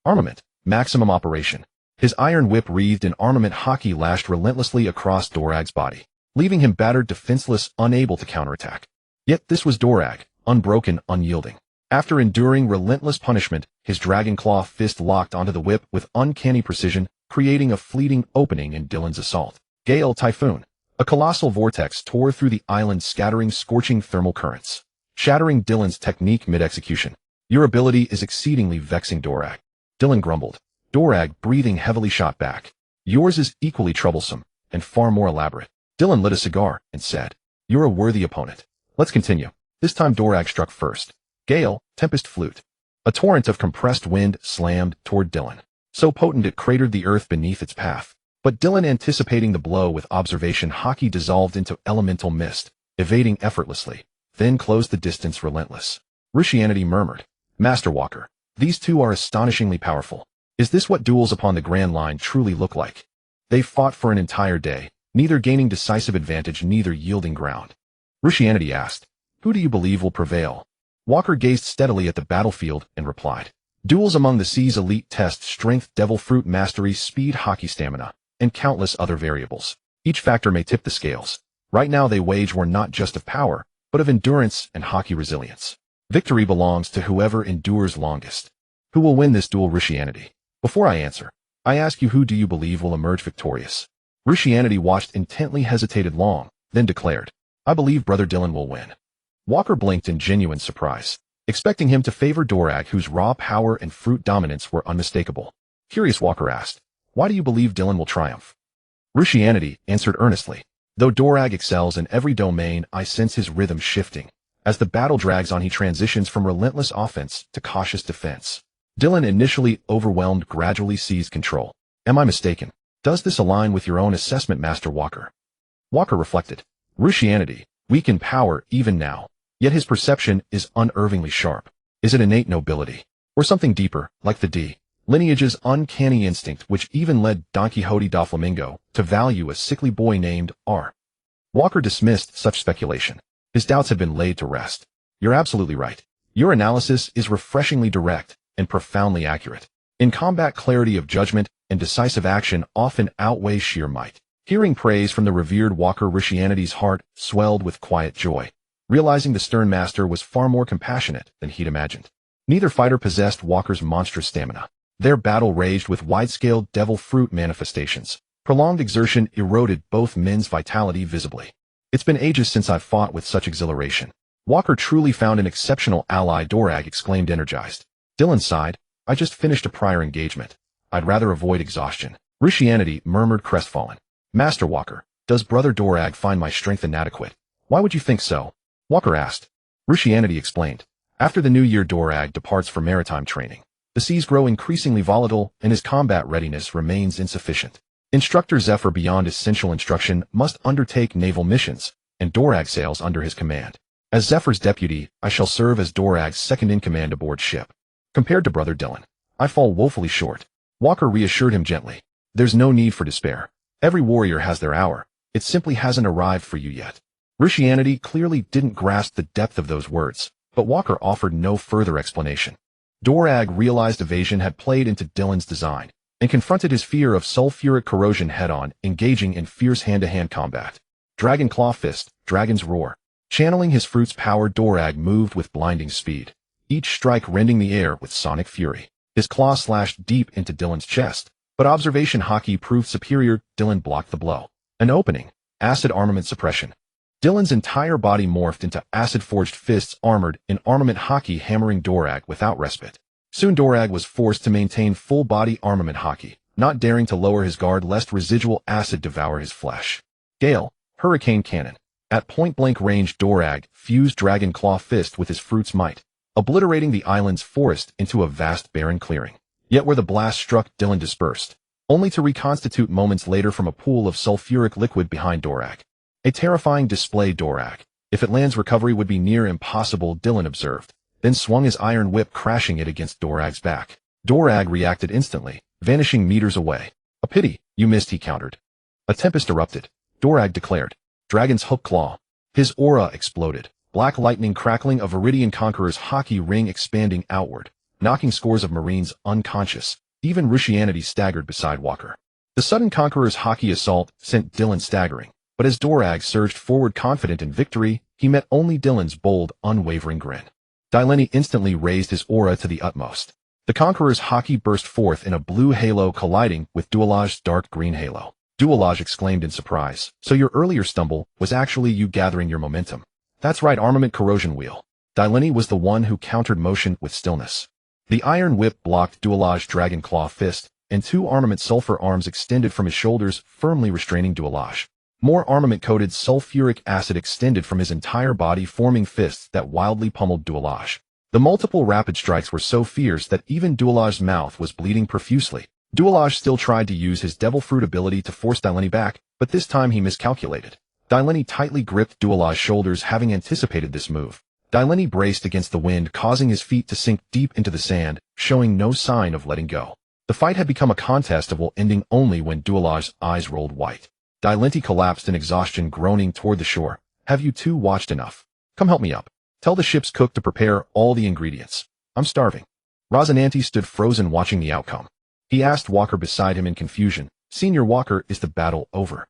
Armament, maximum operation. His iron whip, wreathed in armament Haki, lashed relentlessly across Dorag's body, leaving him battered, defenseless, unable to counterattack. Yet this was Dorag, unbroken, unyielding. After enduring relentless punishment, his dragon claw fist locked onto the whip with uncanny precision, creating a fleeting opening in Dylan's assault. Gale Typhoon. A colossal vortex tore through the island, scattering scorching thermal currents, shattering Dylan's technique mid-execution. "Your ability is exceedingly vexing, Dorag." Dylan grumbled. Dorag, breathing heavily, shot back. "Yours is equally troublesome, and far more elaborate." Dylan lit a cigar and said, "You're a worthy opponent. Let's continue." This time Dorag struck first. Gale, Tempest Flute. A torrent of compressed wind slammed toward Dylan, so potent it cratered the earth beneath its path. But Dylan, anticipating the blow with observation Haki, dissolved into elemental mist, evading effortlessly, then closed the distance, relentless. Rushianity murmured, "Master Walker, these two are astonishingly powerful. Is this what duels upon the Grand Line truly look like?" They fought for an entire day, neither gaining decisive advantage, neither yielding ground. Rushianity asked, Who do you believe will prevail? Walker gazed steadily at the battlefield and replied, duels among the seas elite test strength, devil fruit mastery, speed, Haki stamina, and countless other variables. Each factor may tip the scales. Right now they wage war not just of power, but of endurance and Haki resilience. Victory belongs to whoever endures longest. Who will win this duel, Rishianity? Before I answer, I ask you, who do you believe will emerge victorious? Rishianity watched intently, hesitated long, then declared, I believe Brother Dylan will win. Walker blinked in genuine surprise, expecting him to favor Dorag, whose raw power and fruit dominance were unmistakable. Curious, Walker asked, why do you believe Dylan will triumph? Rishianity answered earnestly, though Dorag excels in every domain, I sense his rhythm shifting. As the battle drags on, he transitions from relentless offense to cautious defense. Dylan, initially overwhelmed, gradually seized control. Am I mistaken? Does this align with your own assessment, Master Walker? Walker reflected. Rishianity, weak in power even now, yet his perception is unervingly sharp. Is it innate nobility? Or something deeper, like the D lineage's uncanny instinct which even led Don Quixote da Flamingo to value a sickly boy named R? Walker dismissed such speculation. His doubts had been laid to rest. You're absolutely right. Your analysis is refreshingly direct and profoundly accurate. In combat, clarity of judgment and decisive action often outweigh sheer might. Hearing praise from the revered Walker, Rishianity's heart swelled with quiet joy, realizing the stern master was far more compassionate than he'd imagined. Neither fighter possessed Walker's monstrous stamina. Their battle raged with wide-scale devil fruit manifestations. Prolonged exertion eroded both men's vitality visibly. It's been ages since I've fought with such exhilaration. Walker truly found an exceptional ally, Dorag exclaimed, energized. Dylan sighed. I just finished a prior engagement. I'd rather avoid exhaustion. Rishianity murmured, crestfallen. Master Walker, does Brother Dorag find my strength inadequate? Why would you think so? Walker asked. Rishianity explained. After the new year, Dorag departs for maritime training. The seas grow increasingly volatile, and his combat readiness remains insufficient. Instructor Zephyr, beyond essential instruction, must undertake naval missions, and Dorag sails under his command. As Zephyr's deputy, I shall serve as Dorag's second-in-command aboard ship. Compared to Brother Dylan, I fall woefully short. Walker reassured him gently. There's no need for despair. Every warrior has their hour. It simply hasn't arrived for you yet. Rishianity clearly didn't grasp the depth of those words, but Walker offered no further explanation. Dorag realized evasion had played into Dylan's design, and confronted his fear of sulfuric corrosion head-on, engaging in fierce hand-to-hand combat. Dragon Claw Fist, Dragon's Roar. Channeling his fruit's power, Dorag moved with blinding speed, each strike rending the air with sonic fury. His claw slashed deep into Dylan's chest, but observation Haki proved superior. Dylan blocked the blow. An opening. Acid armament suppression. Dylan's entire body morphed into acid-forged fists armored in armament Haki, hammering Dorag without respite. Soon Dorag was forced to maintain full-body armament Haki, not daring to lower his guard lest residual acid devour his flesh. Gale, Hurricane Cannon. At point-blank range, Dorag fused Dragon Claw Fist with his fruit's might, obliterating the island's forest into a vast barren clearing. Yet where the blast struck, Dylan dispersed, only to reconstitute moments later from a pool of sulfuric liquid behind Dorag. A terrifying display, Dorag. If it lands, recovery would be near impossible, Dylan observed, then swung his iron whip, crashing it against Dorag's back. Dorag reacted instantly, vanishing meters away. A pity, you missed, he countered. A tempest erupted. Dorag declared. Dragon's Hook Claw. His aura exploded. Black lightning crackling, a Viridian Conqueror's Haki ring expanding outward, knocking scores of Marines unconscious. Even Rishianity staggered beside Walker. The sudden Conqueror's Haki assault sent Dylan staggering, but as Dorag surged forward confident in victory, he met only Dylan's bold, unwavering grin. Dyleni instantly raised his aura to the utmost. The Conqueror's Haki burst forth in a blue halo, colliding with Dualage's dark green halo. Dualage exclaimed in surprise. So your earlier stumble was actually you gathering your momentum. That's right, armament corrosion wheel. Dyleni was the one who countered motion with stillness. The iron whip blocked Dualage's Dragon Claw Fist, and two armament sulfur arms extended from his shoulders, firmly restraining Dualage. More armament-coated sulfuric acid extended from his entire body, forming fists that wildly pummeled Dualage. The multiple rapid strikes were so fierce that even Dualage's mouth was bleeding profusely. Dualage still tried to use his Devil Fruit ability to force Dyleni back, but this time he miscalculated. Dyleni tightly gripped Dualage's shoulders, having anticipated this move. Dyleni braced against the wind, causing his feet to sink deep into the sand, showing no sign of letting go. The fight had become a contest of will, ending only when Dualage's eyes rolled white. Dyleni collapsed in exhaustion, groaning toward the shore. Have you two watched enough? Come help me up. Tell the ship's cook to prepare all the ingredients. I'm starving. Rosinante stood frozen watching the outcome. He asked Walker beside him in confusion, Senior Walker, is the battle over?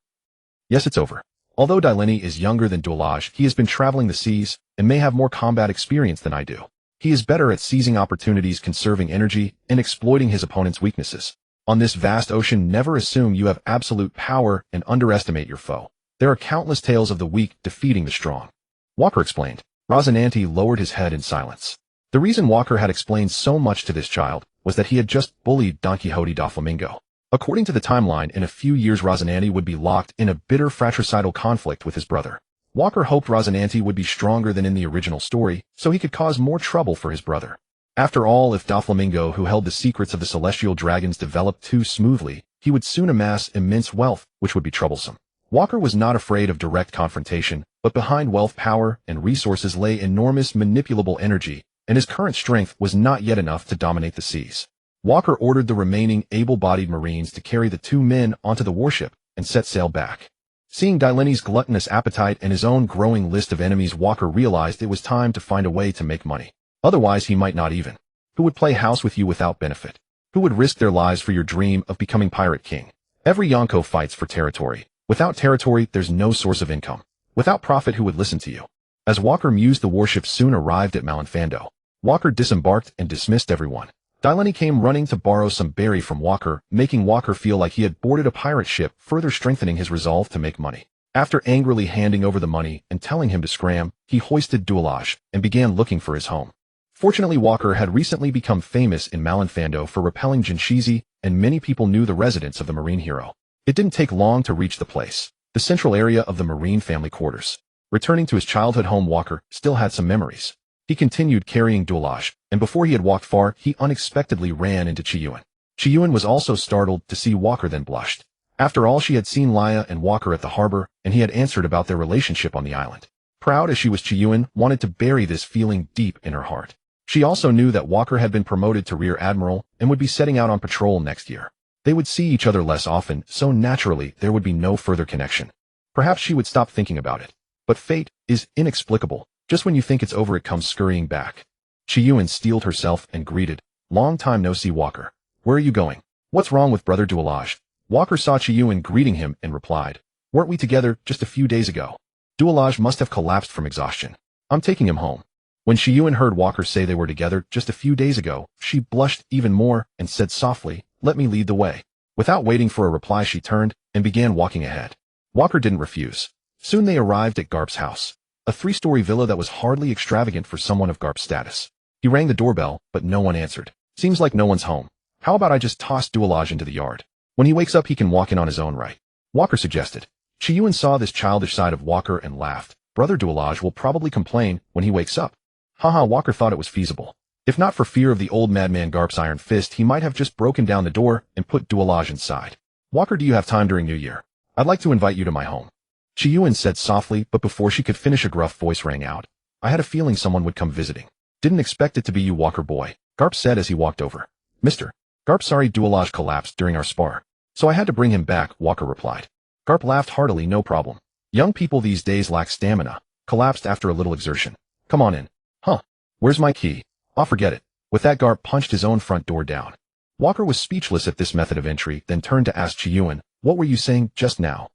Yes, it's over. Although Dyleni is younger than Duelage, he has been traveling the seas and may have more combat experience than I do. He is better at seizing opportunities, conserving energy, and exploiting his opponent's weaknesses. On this vast ocean, never assume you have absolute power and underestimate your foe. There are countless tales of the weak defeating the strong. Walker explained. Rosinante lowered his head in silence. The reason Walker had explained so much to this child was that he had just bullied Don Quixote da Flamingo. According to the timeline, in a few years Rosinante would be locked in a bitter fratricidal conflict with his brother. Walker hoped Rosinante would be stronger than in the original story, so he could cause more trouble for his brother. After all, if Doflamingo, who held the secrets of the celestial dragons, developed too smoothly, he would soon amass immense wealth, which would be troublesome. Walker was not afraid of direct confrontation, but behind wealth, power, and resources lay enormous manipulable energy, and his current strength was not yet enough to dominate the seas. Walker ordered the remaining able-bodied Marines to carry the two men onto the warship and set sail back. Seeing Dyleni's gluttonous appetite and his own growing list of enemies, Walker realized it was time to find a way to make money. Otherwise, he might not even. Who would play house with you without benefit? Who would risk their lives for your dream of becoming Pirate King? Every Yonko fights for territory. Without territory, there's no source of income. Without profit, who would listen to you? As Walker mused, the warship soon arrived at Marineford. Walker disembarked and dismissed everyone. Dyleni came running to borrow some berry from Walker, making Walker feel like he had boarded a pirate ship, further strengthening his resolve to make money. After angrily handing over the money and telling him to scram, he hoisted Duelage and began looking for his home. Fortunately, Walker had recently become famous in Marineford for repelling Jinshizi, and many people knew the residence of the Marine hero. It didn't take long to reach the place, the central area of the Marine family quarters. Returning to his childhood home, Walker still had some memories. He continued carrying Duelage, and before he had walked far, he unexpectedly ran into Chiyuan. Chiyuan was also startled to see Walker, then blushed. After all, she had seen Laya and Walker at the harbor, and he had answered about their relationship on the island. Proud as she was, Chiyuan wanted to bury this feeling deep in her heart. She also knew that Walker had been promoted to Rear Admiral and would be setting out on patrol next year. They would see each other less often, so naturally there would be no further connection. Perhaps she would stop thinking about it. But fate is inexplicable. Just when you think it's over, it comes scurrying back. Chiyuan steeled herself and greeted, "Long time no see, Walker. Where are you going? What's wrong with Brother Duelage?" Walker saw Chiyuan greeting him and replied, "Weren't we together just a few days ago? Duelage must have collapsed from exhaustion. I'm taking him home." When Chiyuan heard Walker say they were together just a few days ago, she blushed even more and said softly, "Let me lead the way." Without waiting for a reply, she turned and began walking ahead. Walker didn't refuse. Soon they arrived at Garp's house, a 3-story villa that was hardly extravagant for someone of Garp's status. He rang the doorbell, but no one answered. "Seems like no one's home. How about I just toss Duelage into the yard? When he wakes up, he can walk in on his own right," Walker suggested. Chiyuan saw this childish side of Walker and laughed. "Brother Duelage will probably complain when he wakes up." Haha, Walker thought it was feasible. If not for fear of the old madman Garp's iron fist, he might have just broken down the door and put Duelage inside. "Walker, do you have time during New Year? I'd like to invite you to my home," Chiyuan said softly, but before she could finish, a gruff voice rang out. "I had a feeling someone would come visiting." "Didn't expect it to be you, Walker boy," Garp said as he walked over. "Mr. Garp, sorry, Duelage collapsed during our spar, so I had to bring him back," Walker replied. Garp laughed heartily. "No problem. Young people these days lack stamina. Collapsed after a little exertion. Come on in." "Huh. Where's my key?" "Oh, forget it." With that, Garp punched his own front door down. Walker was speechless at this method of entry, then turned to ask Chiyuan, "What were you saying just now?"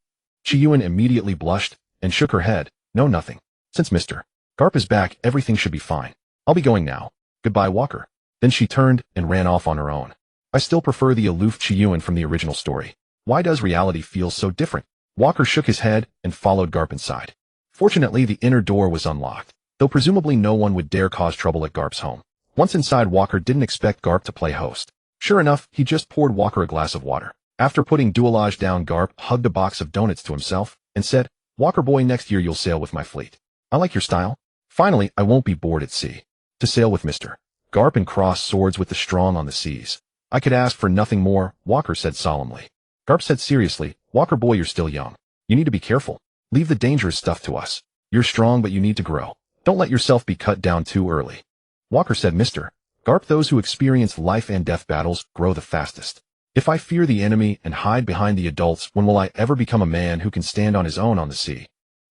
Chiyuan immediately blushed and shook her head. "No, nothing. Since Mr. Garp is back, everything should be fine. I'll be going now. Goodbye, Walker." Then she turned and ran off on her own. I still prefer the aloof Chiyuan from the original story. Why does reality feel so different? Walker shook his head and followed Garp inside. Fortunately, the inner door was unlocked, though presumably no one would dare cause trouble at Garp's home. Once inside, Walker didn't expect Garp to play host. Sure enough, he just poured Walker a glass of water. After putting Duelage down, Garp hugged a box of donuts to himself and said, "Walker boy, next year you'll sail with my fleet. I like your style. Finally, I won't be bored at sea. To sail with Mr. Garp and cross swords with the strong on the seas. I could ask for nothing more," Walker said solemnly. Garp said seriously, "Walker boy, you're still young. You need to be careful. Leave the dangerous stuff to us. You're strong, but you need to grow. Don't let yourself be cut down too early." Walker said, "Mr. Garp, those who experience life and death battles grow the fastest. If I fear the enemy and hide behind the adults, when will I ever become a man who can stand on his own on the sea?"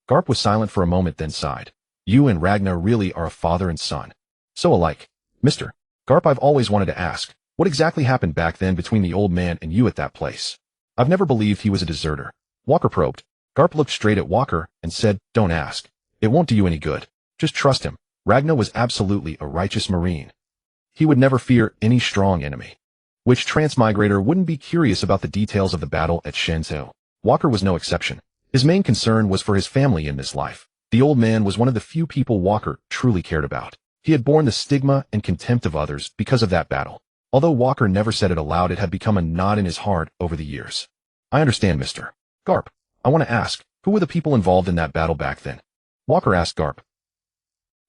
Garp was silent for a moment, then sighed. You and Ragnar really are a father and son. So alike. Mr. Garp, I've always wanted to ask, what exactly happened back then between the old man and you at that place? I've never believed he was a deserter. Walker probed. Garp looked straight at Walker and said, don't ask. It won't do you any good. Just trust him. Ragnar was absolutely a righteous Marine. He would never fear any strong enemy. Which transmigrator wouldn't be curious about the details of the battle at Shenzhou? Walker was no exception. His main concern was for his family in this life. The old man was one of the few people Walker truly cared about. He had borne the stigma and contempt of others because of that battle. Although Walker never said it aloud, it had become a knot in his heart over the years. I understand, Mr. Garp. I want to ask, who were the people involved in that battle back then? Walker asked Garp.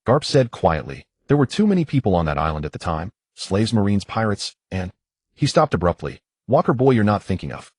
Garp said quietly, there were too many people on that island at the time. Slaves, Marines, pirates, and... He stopped abruptly. Walker, boy, you're not thinking of.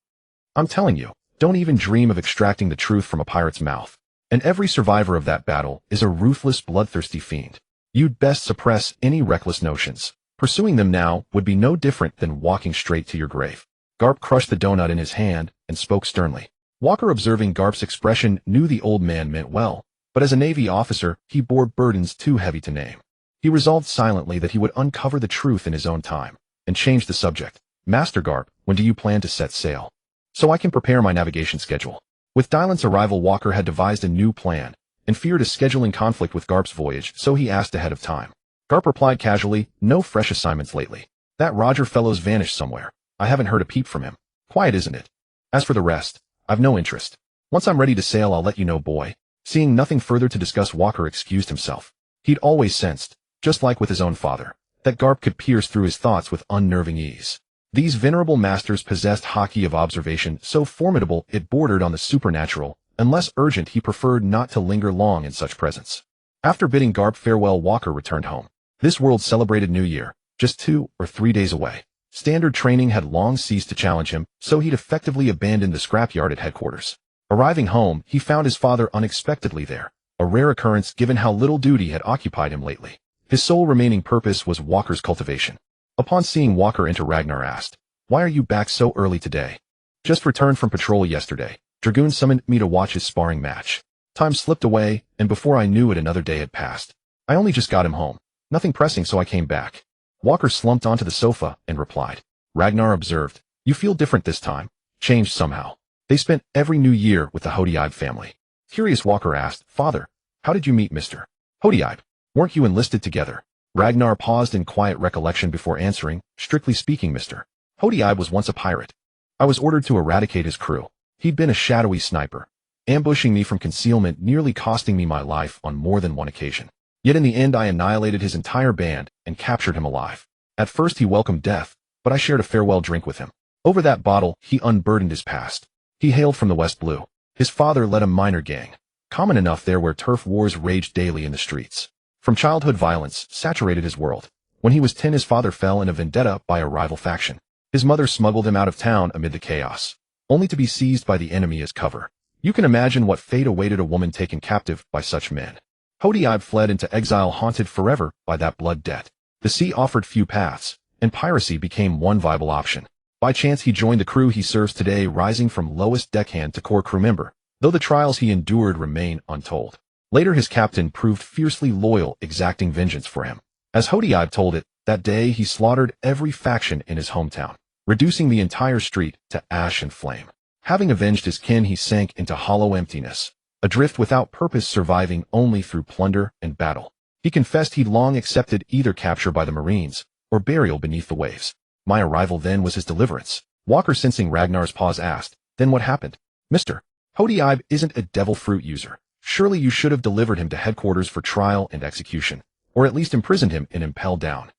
I'm telling you, don't even dream of extracting the truth from a pirate's mouth. And every survivor of that battle is a ruthless, bloodthirsty fiend. You'd best suppress any reckless notions. Pursuing them now would be no different than walking straight to your grave. Garp crushed the donut in his hand and spoke sternly. Walker, observing Garp's expression, knew the old man meant well, but as a Navy officer, he bore burdens too heavy to name. He resolved silently that he would uncover the truth in his own time, and changed the subject. Master Garp, when do you plan to set sail? So I can prepare my navigation schedule. With Dylan's arrival, Walker had devised a new plan, and feared a scheduling conflict with Garp's voyage, so he asked ahead of time. Garp replied casually, no fresh assignments lately. That Roger fellow's vanished somewhere. I haven't heard a peep from him. Quiet, isn't it? As for the rest, I've no interest. Once I'm ready to sail, I'll let you know, boy. Seeing nothing further to discuss, Walker excused himself. He'd always sensed, just like with his own father, that Garp could pierce through his thoughts with unnerving ease. These venerable masters possessed Haki of observation so formidable it bordered on the supernatural. Unless urgent, he preferred not to linger long in such presence. After bidding Garp farewell, Walker returned home. This world celebrated New Year, just 2 or 3 days away. Standard training had long ceased to challenge him, so he'd effectively abandoned the scrapyard at headquarters. Arriving home, he found his father unexpectedly there, a rare occurrence given how little duty had occupied him lately. His sole remaining purpose was Walker's cultivation. Upon seeing Walker enter, Ragnar asked, why are you back so early today? Just returned from patrol yesterday. Dragoon summoned me to watch his sparring match. Time slipped away, and before I knew it, another day had passed. I only just got him home. Nothing pressing, so I came back. Walker slumped onto the sofa and replied. Ragnar observed, you feel different this time. Changed somehow. They spent every New Year with the Hodiaib family. Curious, Walker asked, Father, how did you meet Mr. Hodiaib? Weren't you enlisted together? Ragnar paused in quiet recollection before answering, strictly speaking, Mr. Hodiaib was once a pirate. I was ordered to eradicate his crew. He'd been a shadowy sniper, ambushing me from concealment, nearly costing me my life on more than one occasion. Yet in the end, I annihilated his entire band and captured him alive. At first, he welcomed death, but I shared a farewell drink with him. Over that bottle, he unburdened his past. He hailed from the West Blue. His father led a minor gang, common enough there where turf wars raged daily in the streets. From childhood, violence saturated his world. When he was 10, his father fell in a vendetta by a rival faction. His mother smuggled him out of town amid the chaos, only to be seized by the enemy as cover. You can imagine what fate awaited a woman taken captive by such men. Hodiaib fled into exile, haunted forever by that blood debt. The sea offered few paths, and piracy became one viable option. By chance, he joined the crew he serves today, rising from lowest deckhand to core crew member, though the trials he endured remain untold. Later, his captain proved fiercely loyal, exacting vengeance for him. As Hodiaib told it, that day he slaughtered every faction in his hometown, reducing the entire street to ash and flame. Having avenged his kin, he sank into hollow emptiness, adrift without purpose, surviving only through plunder and battle. He confessed he'd long accepted either capture by the Marines or burial beneath the waves. My arrival then was his deliverance. Walker, sensing Ragnar's pause, asked, then what happened? Mr. Hodiaib isn't a devil fruit user. Surely you should have delivered him to headquarters for trial and execution, or at least imprisoned him and impelled down.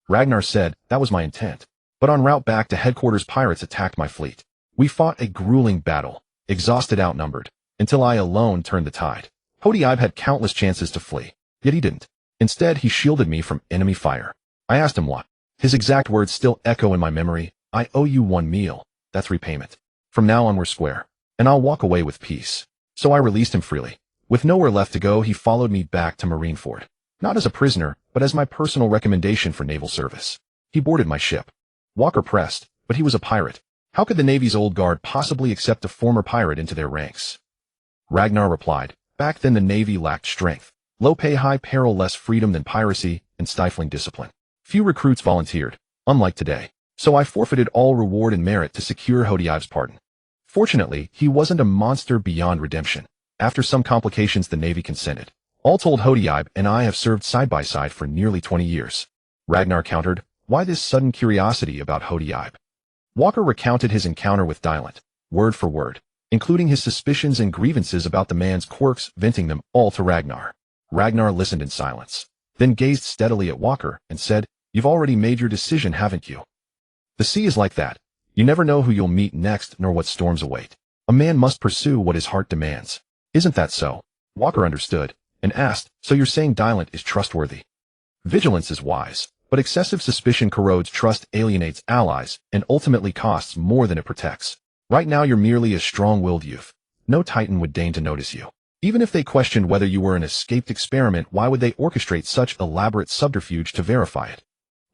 Ragnar said, that was my intent. But en route back to headquarters, pirates attacked my fleet. We fought a grueling battle, exhausted, outnumbered, until I alone turned the tide. Hodiaib had countless chances to flee, yet he didn't. Instead, he shielded me from enemy fire. I asked him what. His exact words still echo in my memory. I owe you 1 meal. That's repayment. From now on, we're square, and I'll walk away with peace. So I released him freely. With nowhere left to go, he followed me back to Marineford. Not as a prisoner, but as my personal recommendation for naval service. He boarded my ship. Walker pressed, but he was a pirate. How could the Navy's old guard possibly accept a former pirate into their ranks? Ragnar replied, back then the Navy lacked strength. Low pay, high peril, less freedom than piracy, and stifling discipline. Few recruits volunteered, unlike today, so I forfeited all reward and merit to secure Hodiaib's pardon. Fortunately, he wasn't a monster beyond redemption. After some complications, the Navy consented. All told, Hodiaib and I have served side by side for nearly 20 years. Ragnar countered, why this sudden curiosity about Hodiaib? Walker recounted his encounter with Dylant, word for word, including his suspicions and grievances about the man's quirks, venting them all to Ragnar. Ragnar listened in silence, then gazed steadily at Walker and said, you've already made your decision, haven't you? The sea is like that. You never know who you'll meet next nor what storms await. A man must pursue what his heart demands. Isn't that so? Walker understood and asked, so you're saying Dylant is trustworthy? Vigilance is wise, but excessive suspicion corrodes trust, alienates allies, and ultimately costs more than it protects. Right now you're merely a strong-willed youth. No Titan would deign to notice you. Even if they questioned whether you were an escaped experiment, why would they orchestrate such elaborate subterfuge to verify it?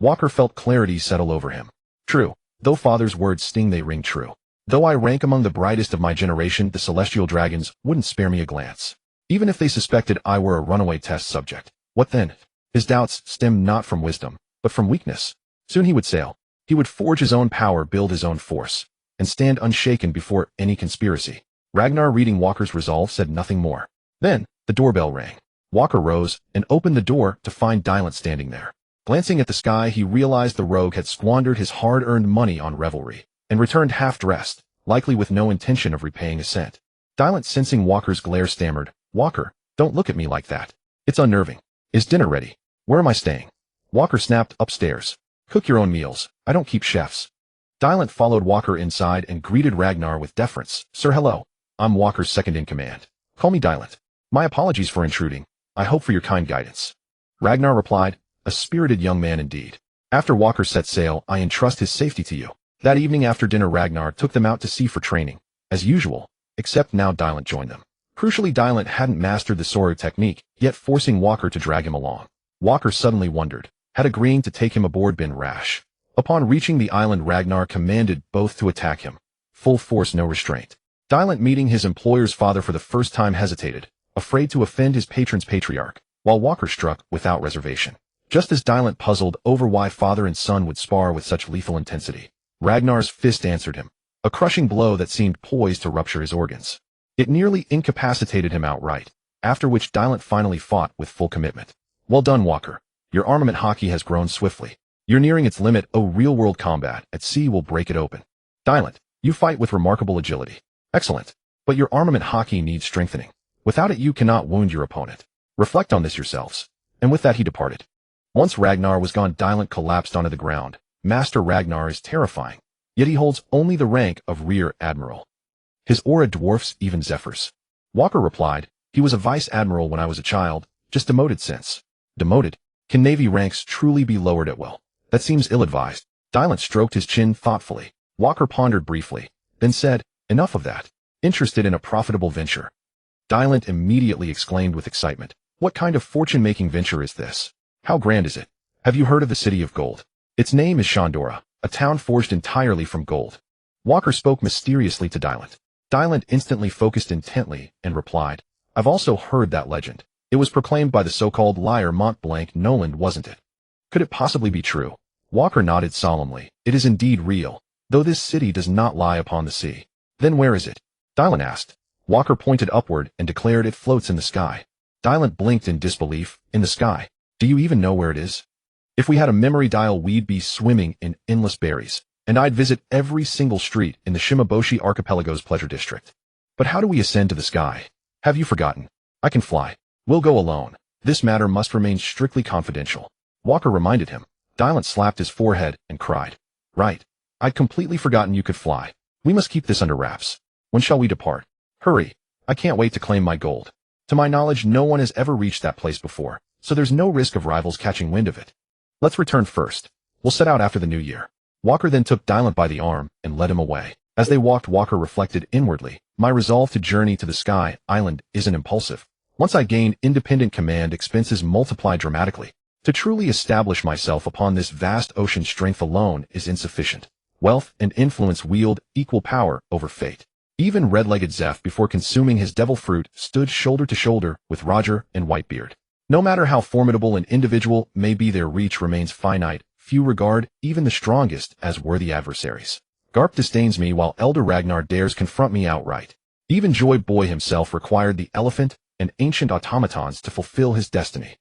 Walker felt clarity settle over him. True. Though father's words sting, they ring true. Though I rank among the brightest of my generation, the celestial dragons wouldn't spare me a glance. Even if they suspected I were a runaway test subject. What then? His doubts stemmed not from wisdom, but from weakness. Soon he would sail. He would forge his own power, build his own force, and stand unshaken before any conspiracy. Ragnar, reading Walker's resolve, said nothing more. Then, the doorbell rang. Walker rose and opened the door to find Dylant standing there. Glancing at the sky, he realized the rogue had squandered his hard-earned money on revelry, and returned half-dressed, likely with no intention of repaying a cent. Dylant, sensing Walker's glare, stammered, Walker, don't look at me like that. It's unnerving. Is dinner ready? Where am I staying? Walker snapped, upstairs. Cook your own meals. I don't keep chefs. Dylant followed Walker inside and greeted Ragnar with deference. Sir, hello. I'm Walker's second-in-command. Call me Dylant. My apologies for intruding. I hope for your kind guidance. Ragnar replied, a spirited young man indeed. After Walker set sail, I entrust his safety to you. That evening after dinner, Ragnar took them out to sea for training, as usual, except now Dylant joined them. Crucially, Dylant hadn't mastered the Soru technique, yet forcing Walker to drag him along. Walker suddenly wondered, had agreeing to take him aboard been rash? Upon reaching the island, Ragnar commanded both to attack him. Full force, no restraint. Dylant, meeting his employer's father for the first time, hesitated, afraid to offend his patron's patriarch, while Walker struck without reservation. Just as Dylant puzzled over why father and son would spar with such lethal intensity, Ragnar's fist answered him, a crushing blow that seemed poised to rupture his organs. It nearly incapacitated him outright, after which Dylant finally fought with full commitment. Well done, Walker. Your armament Haki has grown swiftly. You're nearing its limit. Oh, real-world combat at sea will break it open. Dylant, you fight with remarkable agility. Excellent. But your armament Haki needs strengthening. Without it you cannot wound your opponent. Reflect on this yourselves. And with that he departed. Once Ragnar was gone, Dylant collapsed onto the ground. Master Ragnar is terrifying, yet he holds only the rank of Rear Admiral. His aura dwarfs even Zephyr's. Walker replied, he was a vice admiral when I was a child, just demoted since. Demoted? Can Navy ranks truly be lowered at will? That seems ill-advised. Dylant stroked his chin thoughtfully. Walker pondered briefly, then said, enough of that. Interested in a profitable venture. Dylant immediately exclaimed with excitement, what kind of fortune-making venture is this? How grand is it? Have you heard of the City of Gold? Its name is Shandora, a town forged entirely from gold. Walker spoke mysteriously to Dylant. Dylant instantly focused intently and replied, I've also heard that legend. It was proclaimed by the so-called liar Mont Blanc Noland, wasn't it? Could it possibly be true? Walker nodded solemnly. It is indeed real, though this city does not lie upon the sea. Then where is it? Dylant asked. Walker pointed upward and declared it floats in the sky. Dylant blinked in disbelief. In the sky? Do you even know where it is? If we had a memory dial, we'd be swimming in endless berries, and I'd visit every single street in the Shimaboshi Archipelago's pleasure district. But how do we ascend to the sky? Have you forgotten? I can fly. We'll go alone. This matter must remain strictly confidential. Walker reminded him. Dylant slapped his forehead and cried, right. I'd completely forgotten you could fly. We must keep this under wraps. When shall we depart? Hurry. I can't wait to claim my gold. To my knowledge, no one has ever reached that place before, so there's no risk of rivals catching wind of it. Let's return first. We'll set out after the new year. Walker then took Dylant by the arm and led him away. As they walked, Walker reflected inwardly, my resolve to journey to the Sky Island isn't impulsive. Once I gain independent command, expenses multiply dramatically. To truly establish myself upon this vast ocean, strength alone is insufficient. Wealth and influence wield equal power over fate. Even red-legged Zeph, before consuming his devil fruit, stood shoulder to shoulder with Roger and Whitebeard. No matter how formidable an individual may be, their reach remains finite. Few regard even the strongest as worthy adversaries. Garp disdains me while Elder Ragnar dares confront me outright. Even Joy Boy himself required the elephant and ancient automatons to fulfill his destiny.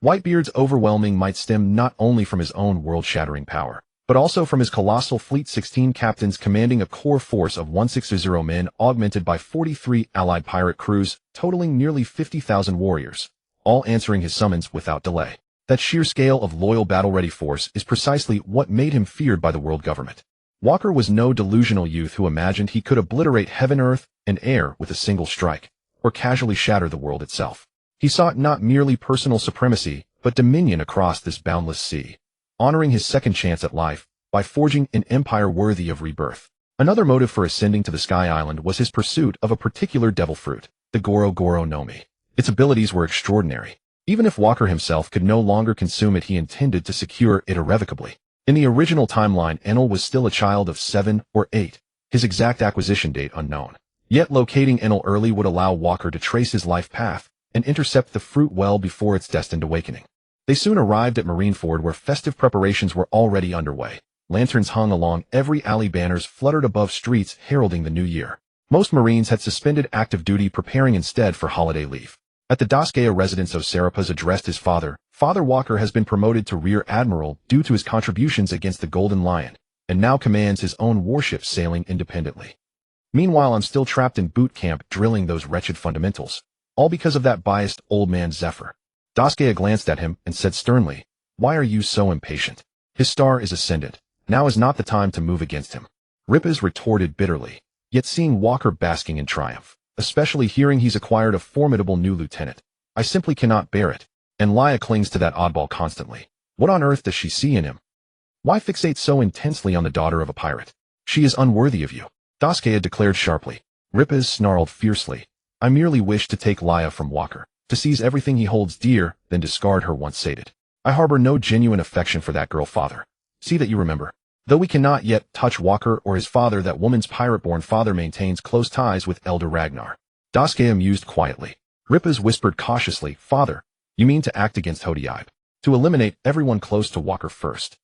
Whitebeard's overwhelming might stem not only from his own world-shattering power, but also from his colossal fleet, 16 captains commanding a core force of 160 men augmented by 43 allied pirate crews, totaling nearly 50,000 warriors, all answering his summons without delay. That sheer scale of loyal battle-ready force is precisely what made him feared by the world government. Walker was no delusional youth who imagined he could obliterate heaven, earth, and air with a single strike, or casually shatter the world itself. He sought not merely personal supremacy, but dominion across this boundless sea, honoring his second chance at life by forging an empire worthy of rebirth. Another motive for ascending to the Sky Island was his pursuit of a particular devil fruit, the Goro Goro no Mi. Its abilities were extraordinary. Even if Walker himself could no longer consume it, he intended to secure it irrevocably. In the original timeline, Enel was still a child of 7 or 8, his exact acquisition date unknown. Yet locating Enel early would allow Walker to trace his life path and intercept the fruit well before its destined awakening. They soon arrived at Marineford, where festive preparations were already underway. Lanterns hung along every alley, banners fluttered above streets heralding the new year. Most Marines had suspended active duty, preparing instead for holiday leave. At the Doskea residence, Osarapaz addressed his father. Father Walker has been promoted to Rear Admiral due to his contributions against the Golden Lion, and now commands his own warships sailing independently. Meanwhile, I'm still trapped in boot camp drilling those wretched fundamentals, all because of that biased old man Zephyr. Doskea glanced at him and said sternly, "Why are you so impatient? His star is ascendant. Now is not the time to move against him." Rippez retorted bitterly, yet seeing Walker basking in triumph, especially hearing he's acquired a formidable new lieutenant, "I simply cannot bear it. And Laya clings to that oddball constantly. What on earth does she see in him? Why fixate so intensely on the daughter of a pirate? She is unworthy of you," Doskea declared sharply. Rippez snarled fiercely, "I merely wish to take Laya from Walker, to seize everything he holds dear, then discard her once sated. I harbor no genuine affection for that girl, father. See that you remember. Though we cannot yet touch Walker or his father, that woman's pirate-born father maintains close ties with Elder Ragnar." Doskea mused quietly. Rippez whispered cautiously, "Father, you mean to act against Hodiaib? To eliminate everyone close to Walker first?"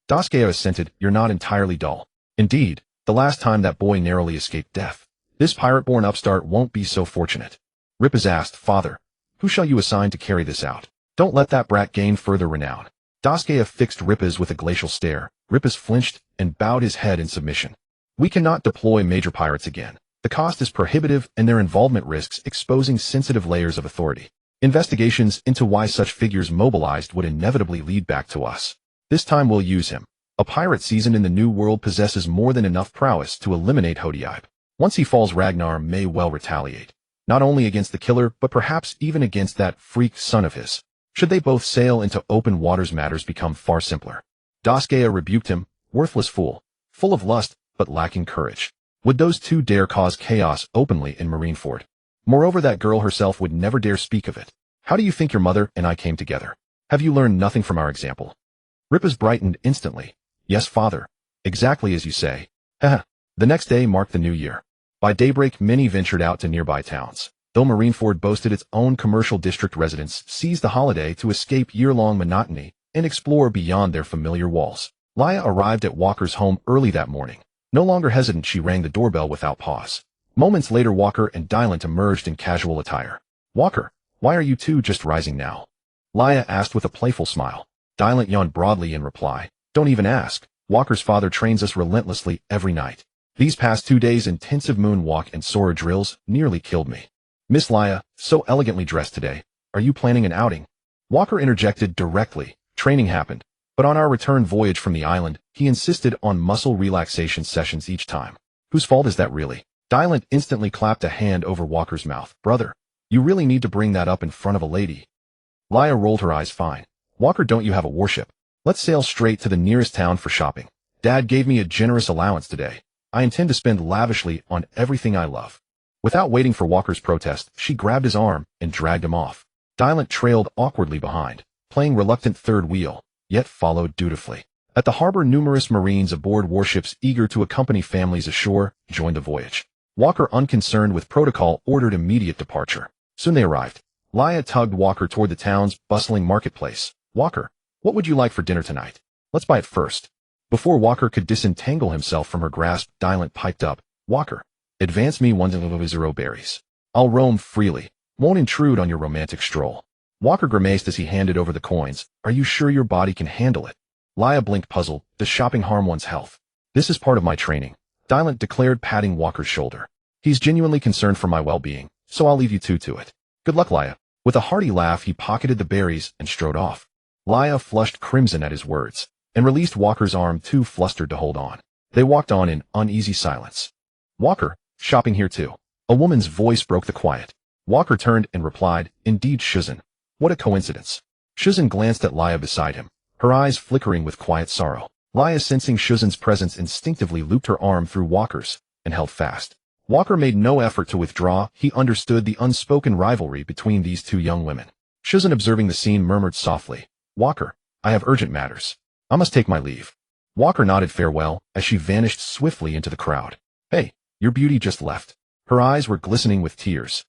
Doskea assented, "You're not entirely dull. Indeed, the last time that boy narrowly escaped death. This pirate-born upstart won't be so fortunate." Rippez asked, "Father, who shall you assign to carry this out? Don't let that brat gain further renown." Doskea fixed Rippez with a glacial stare. Rippez flinched and bowed his head in submission. "We cannot deploy major pirates again. The cost is prohibitive and their involvement risks exposing sensitive layers of authority. Investigations into why such figures mobilized would inevitably lead back to us. This time we'll use him. A pirate seasoned in the New World possesses more than enough prowess to eliminate Hodiaib. Once he falls, Ragnar may well retaliate, not only against the killer but perhaps even against that freak son of his. Should they both sail into open waters, matters become far simpler." Doskea rebuked him, "Worthless fool, full of lust but lacking courage. Would those two dare cause chaos openly in Marineford? Moreover, that girl herself would never dare speak of it. How do you think your mother and I came together? Have you learned nothing from our example?" Rippez brightened instantly. "Yes, father. Exactly as you say." The next day marked the new year. By daybreak, many ventured out to nearby towns. Though Marineford boasted its own commercial district, residents seized the holiday to escape year-long monotony and explore beyond their familiar walls. Laya arrived at Walker's home early that morning. No longer hesitant, she rang the doorbell without pause. Moments later, Walker and Dylan emerged in casual attire. "Walker, why are you two just rising now?" Laya asked with a playful smile. Dylan yawned broadly in reply. "Don't even ask. Walker's father trains us relentlessly every night. These past 2 days, intensive moonwalk and Sora drills nearly killed me." "Miss Laya, so elegantly dressed today. Are you planning an outing?" Walker interjected directly. "Training happened, but on our return voyage from the island, he insisted on muscle relaxation sessions each time." "Whose fault is that really?" Dylan instantly clapped a hand over Walker's mouth. "Brother, you really need to bring that up in front of a lady." Laya rolled her eyes. "Fine. Walker, don't you have a warship? Let's sail straight to the nearest town for shopping. Dad gave me a generous allowance today. I intend to spend lavishly on everything I love." Without waiting for Walker's protest, she grabbed his arm and dragged him off. Dylan trailed awkwardly behind, playing reluctant third wheel, yet followed dutifully. At the harbor, numerous Marines aboard warships eager to accompany families ashore joined the voyage. Walker, unconcerned with protocol, ordered immediate departure. Soon they arrived. Laya tugged Walker toward the town's bustling marketplace. Walker, what would you like for dinner tonight? Let's buy it first. Before Walker could disentangle himself from her grasp, Dylan piped up. Walker, advance me 1 berries. I'll roam freely. Won't intrude on your romantic stroll. Walker grimaced as he handed over the coins. Are you sure your body can handle it? Laya blinked puzzled. Does shopping harm one's health? This is part of my training, Dylan declared, patting Walker's shoulder. He's genuinely concerned for my well-being, so I'll leave you two to it. Good luck, Laya. With a hearty laugh, he pocketed the berries and strode off. Laya flushed crimson at his words and released Walker's arm, too flustered to hold on. They walked on in uneasy silence. Walker, shopping here too? A woman's voice broke the quiet. Walker turned and replied, Indeed, Shuzan. What a coincidence. Shuzan glanced at Laya beside him, her eyes flickering with quiet sorrow. Laya, sensing Shuzan's presence, instinctively looped her arm through Walker's and held fast. Walker made no effort to withdraw. He understood the unspoken rivalry between these two young women. Shuzan, observing the scene, murmured softly, Walker, I have urgent matters. I must take my leave. Walker nodded farewell as she vanished swiftly into the crowd. Hey, your beauty just left. Her eyes were glistening with tears.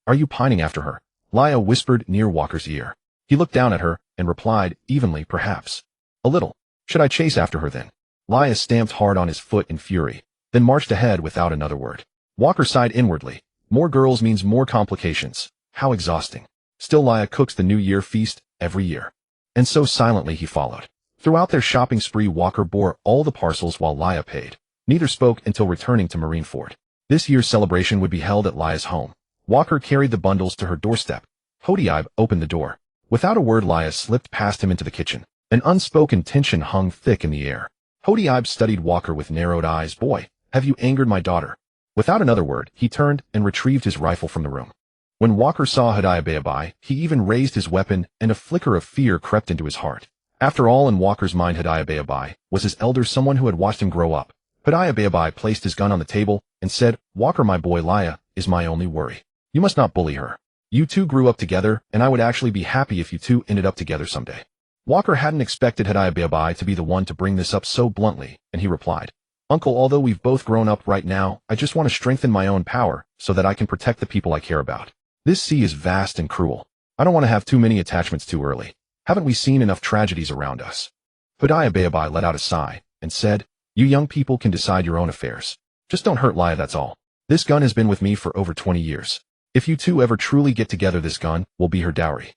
Are you pining after her? Laya whispered near Walker's ear. He looked down at her and replied, evenly, perhaps. A little. Should I chase after her then? Laya stamped hard on his foot in fury, then marched ahead without another word. Walker sighed inwardly. More girls means more complications. How exhausting. Still, Laya cooks the New Year feast every year. And so silently he followed. Throughout their shopping spree, Walker bore all the parcels while Laya paid. Neither spoke until returning to Marineford. This year's celebration would be held at Laya's home. Walker carried the bundles to her doorstep. Hodiaib opened the door. Without a word, Laya slipped past him into the kitchen. An unspoken tension hung thick in the air. Hodiaib studied Walker with narrowed eyes. Boy, have you angered my daughter? Without another word, he turned and retrieved his rifle from the room. When Walker saw Hodiaib, he even raised his weapon, and a flicker of fear crept into his heart. After all, in Walker's mind, Hodiaib was his elder, someone who had watched him grow up. Hodiaib placed his gun on the table and said, Walker, my boy, Laya is my only worry. You must not bully her. You two grew up together, and I would actually be happy if you two ended up together someday. Walker hadn't expected Hodiaib to be the one to bring this up so bluntly, and he replied, Uncle, although we've both grown up right now, I just want to strengthen my own power so that I can protect the people I care about. This sea is vast and cruel. I don't want to have too many attachments too early. Haven't we seen enough tragedies around us? Hodiaib let out a sigh and said, You young people can decide your own affairs. Just don't hurt Laya, that's all. This gun has been with me for over 20 years. If you two ever truly get together, this gun will be her dowry.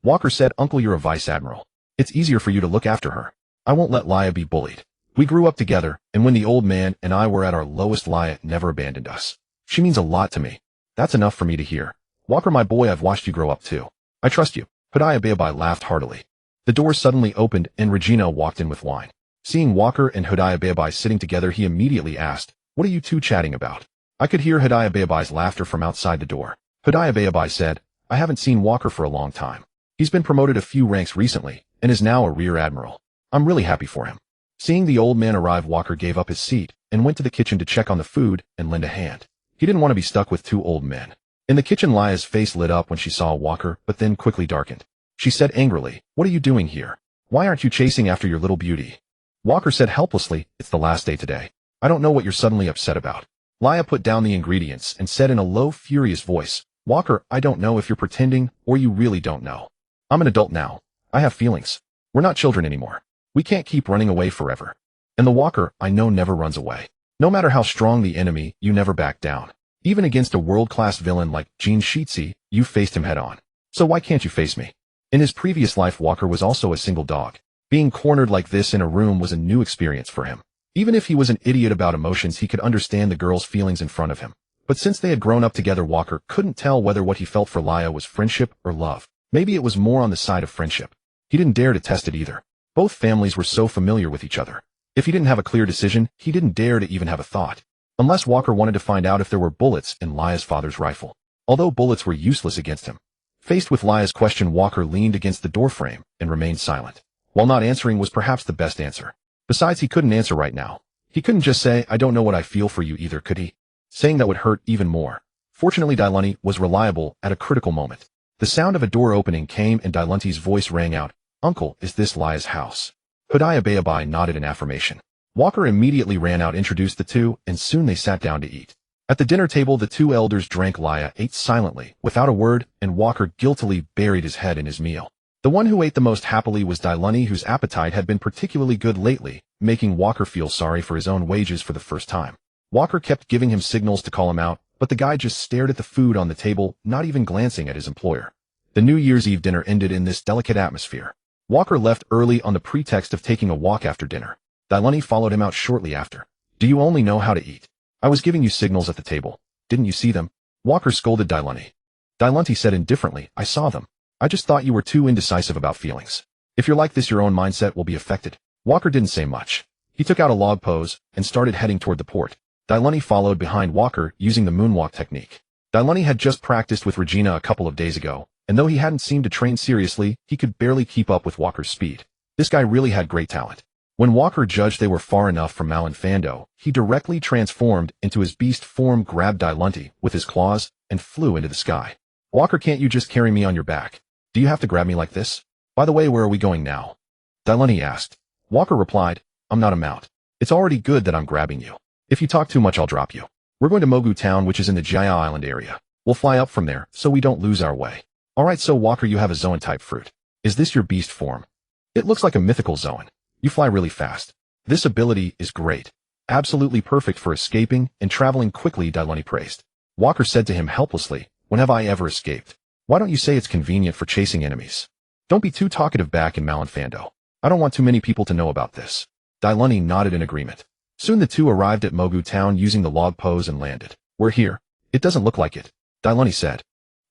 Walker said, Uncle, you're a vice admiral. It's easier for you to look after her. I won't let Laya be bullied. We grew up together, and when the old man and I were at our lowest, Laya never abandoned us. She means a lot to me. That's enough for me to hear. Walker, my boy, I've watched you grow up too. I trust you. Hodiaib laughed heartily. The door suddenly opened, and Regina walked in with wine. Seeing Walker and Hodiaib sitting together, he immediately asked, What are you two chatting about? I could hear Hodiaib's laughter from outside the door. Hodiaib said, I haven't seen Walker for a long time. He's been promoted a few ranks recently, and is now a rear admiral. I'm really happy for him. Seeing the old man arrive, Walker gave up his seat and went to the kitchen to check on the food and lend a hand. He didn't want to be stuck with two old men. In the kitchen, Laya's face lit up when she saw Walker, but then quickly darkened. She said angrily, What are you doing here? Why aren't you chasing after your little beauty? Walker said helplessly, It's the last day today. I don't know what you're suddenly upset about. Laya put down the ingredients and said in a low, furious voice, Walker, I don't know if you're pretending or you really don't know. I'm an adult now. I have feelings. We're not children anymore. We can't keep running away forever. And the Walker I know never runs away. No matter how strong the enemy, you never back down. Even against a world-class villain like Gene Sheetsy, you faced him head-on. So why can't you face me? In his previous life, Walker was also a single dog. Being cornered like this in a room was a new experience for him. Even if he was an idiot about emotions, he could understand the girl's feelings in front of him. But since they had grown up together, Walker couldn't tell whether what he felt for Laya was friendship or love. Maybe it was more on the side of friendship. He didn't dare to test it either. Both families were so familiar with each other. If he didn't have a clear decision, he didn't dare to even have a thought. Unless Walker wanted to find out if there were bullets in Laya's father's rifle. Although bullets were useless against him. Faced with Laya's question, Walker leaned against the doorframe and remained silent. While not answering was perhaps the best answer. Besides, he couldn't answer right now. He couldn't just say, I don't know what I feel for you either, could he? Saying that would hurt even more. Fortunately, Dylunti was reliable at a critical moment. The sound of a door opening came and Dylunti's voice rang out, Uncle, is this Laya's house? Hudayabayabai nodded in affirmation. Walker immediately ran out, introduced the two, and soon they sat down to eat. At the dinner table, the two elders drank. Laya ate silently, without a word, and Walker guiltily buried his head in his meal. The one who ate the most happily was Dailani, whose appetite had been particularly good lately, making Walker feel sorry for his own wages for the first time. Walker kept giving him signals to call him out, but the guy just stared at the food on the table, not even glancing at his employer. The New Year's Eve dinner ended in this delicate atmosphere. Walker left early on the pretext of taking a walk after dinner. Dailani followed him out shortly after. Do you only know how to eat? I was giving you signals at the table. Didn't you see them? Walker scolded Dailani. Dailani said indifferently, I saw them. I just thought you were too indecisive about feelings. If you're like this, your own mindset will be affected. Walker didn't say much. He took out a log pose and started heading toward the port. Dailani followed behind Walker using the moonwalk technique. Dailani had just practiced with Regina a couple of days ago, and though he hadn't seemed to train seriously, he could barely keep up with Walker's speed. This guy really had great talent. When Walker judged they were far enough from Marineford, he directly transformed into his beast form, grabbed Dailani with his claws, and flew into the sky. Walker, can't you just carry me on your back? Do you have to grab me like this? By the way, where are we going now? Dailani asked. Walker replied, I'm not a mount. It's already good that I'm grabbing you. If you talk too much, I'll drop you. We're going to Mogu Town, which is in the Jaya Island area. We'll fly up from there, so we don't lose our way. Alright, so Walker, you have a zoan-type fruit. Is this your beast form? It looks like a mythical zoan. You fly really fast. This ability is great. Absolutely perfect for escaping and traveling quickly, Dailani praised. Walker said to him helplessly, when have I ever escaped? Why don't you say it's convenient for chasing enemies? Don't be too talkative back in Marineford. I don't want too many people to know about this. Dailani nodded in agreement. Soon the two arrived at Mogu Town using the log pose and landed. We're here. It doesn't look like it, Dailani said.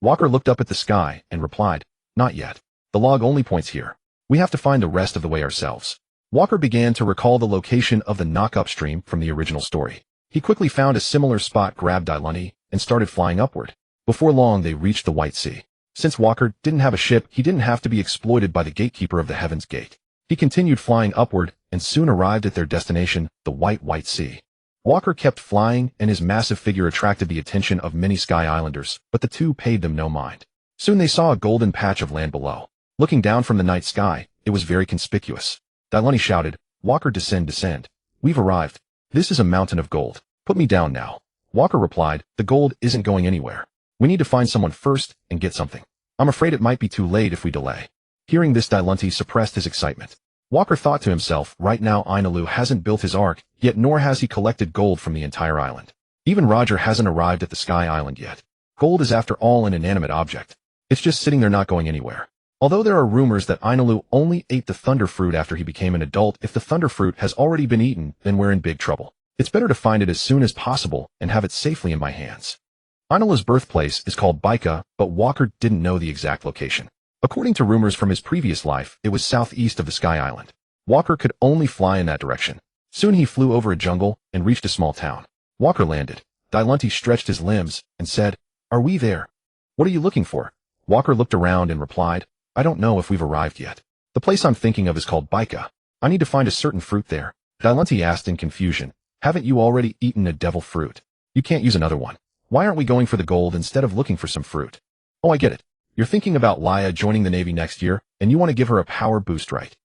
Walker looked up at the sky and replied, not yet. The log only points here. We have to find the rest of the way ourselves. Walker began to recall the location of the knock upstream from the original story. He quickly found a similar spot, grabbed Dailani, and started flying upward. Before long, they reached the White Sea. Since Walker didn't have a ship, he didn't have to be exploited by the gatekeeper of the Heaven's Gate. He continued flying upward and soon arrived at their destination, the White Sea. Walker kept flying and his massive figure attracted the attention of many Sky Islanders, but the two paid them no mind. Soon they saw a golden patch of land below. Looking down from the night sky, it was very conspicuous. Dailani shouted, Walker, descend. We've arrived. This is a mountain of gold. Put me down now. Walker replied, the gold isn't going anywhere. We need to find someone first and get something. I'm afraid it might be too late if we delay. Hearing this, Dailani suppressed his excitement. Walker thought to himself, right now Ainalu hasn't built his ark, yet nor has he collected gold from the entire island. Even Roger hasn't arrived at the Sky Island yet. Gold is after all an inanimate object. It's just sitting there not going anywhere. Although there are rumors that Ainalu only ate the thunder fruit after he became an adult, if the thunder fruit has already been eaten, then we're in big trouble. It's better to find it as soon as possible and have it safely in my hands. Ainalu's birthplace is called Baika, but Walker didn't know the exact location. According to rumors from his previous life, it was southeast of the Sky Island. Walker could only fly in that direction. Soon he flew over a jungle and reached a small town. Walker landed. Dailani stretched his limbs and said, Are we there? What are you looking for? Walker looked around and replied, I don't know if we've arrived yet. The place I'm thinking of is called Baika. I need to find a certain fruit there. Dailani asked in confusion, Haven't you already eaten a devil fruit? You can't use another one. Why aren't we going for the gold instead of looking for some fruit? Oh, I get it. You're thinking about Laya joining the Navy next year, and you want to give her a power boost, right?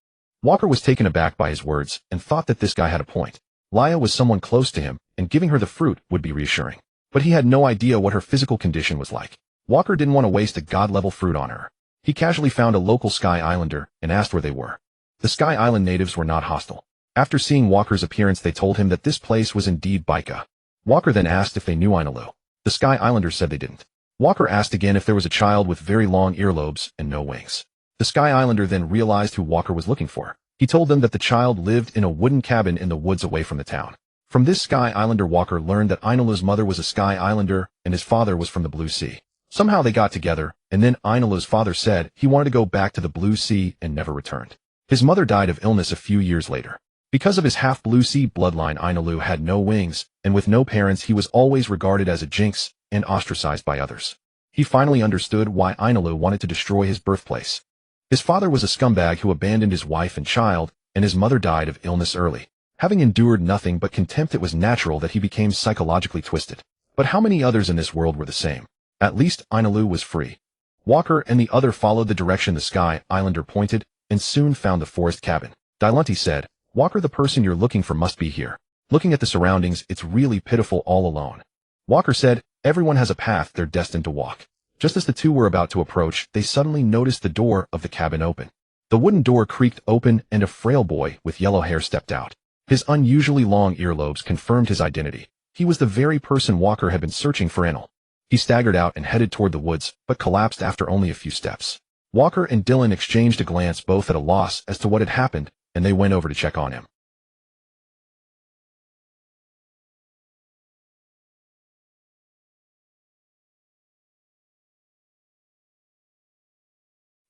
Walker was taken aback by his words and thought that this guy had a point. Laya was someone close to him, and giving her the fruit would be reassuring. But he had no idea what her physical condition was like. Walker didn't want to waste a god-level fruit on her. He casually found a local Sky Islander and asked where they were. The Sky Island natives were not hostile. After seeing Walker's appearance, they told him that this place was indeed Baika. Walker then asked if they knew Ainalu. The Sky Islanders said they didn't. Walker asked again if there was a child with very long earlobes and no wings. The Sky Islander then realized who Walker was looking for. He told them that the child lived in a wooden cabin in the woods away from the town. From this Sky Islander, Walker learned that Ainalu's mother was a Sky Islander and his father was from the Blue Sea. Somehow they got together, and then Ainalu's father said he wanted to go back to the Blue Sea and never returned. His mother died of illness a few years later. Because of his half-Blue Sea bloodline, Ainalu had no wings, and with no parents he was always regarded as a jinx and ostracized by others. He finally understood why Ainalu wanted to destroy his birthplace. His father was a scumbag who abandoned his wife and child, and his mother died of illness early. Having endured nothing but contempt, it was natural that he became psychologically twisted. But how many others in this world were the same? At least Ainalu was free. Walker and the other followed the direction the Sky Islander pointed, and soon found the forest cabin. Dilunti said, Walker, the person you're looking for must be here. Looking at the surroundings, it's really pitiful all alone. Walker said, everyone has a path they're destined to walk. Just as the two were about to approach, they suddenly noticed the door of the cabin open. The wooden door creaked open and a frail boy with yellow hair stepped out. His unusually long earlobes confirmed his identity. He was the very person Walker had been searching for. Enel. He staggered out and headed toward the woods, but collapsed after only a few steps. Walker and Dylan exchanged a glance, both at a loss as to what had happened, and they went over to check on him.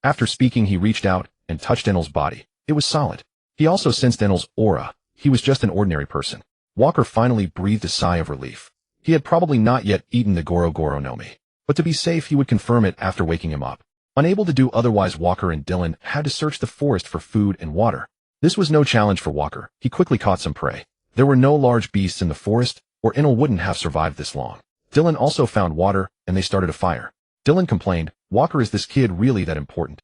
After speaking, he reached out and touched Enel's body. It was solid. He also sensed Enel's aura. He was just an ordinary person. Walker finally breathed a sigh of relief. He had probably not yet eaten the Goro Goro no Mi, but to be safe he would confirm it after waking him up. Unable to do otherwise, Walker and Dylan had to search the forest for food and water. This was no challenge for Walker. He quickly caught some prey. There were no large beasts in the forest, or Enel wouldn't have survived this long. Dylan also found water, and they started a fire. Dylan complained, Walker, is this kid really that important?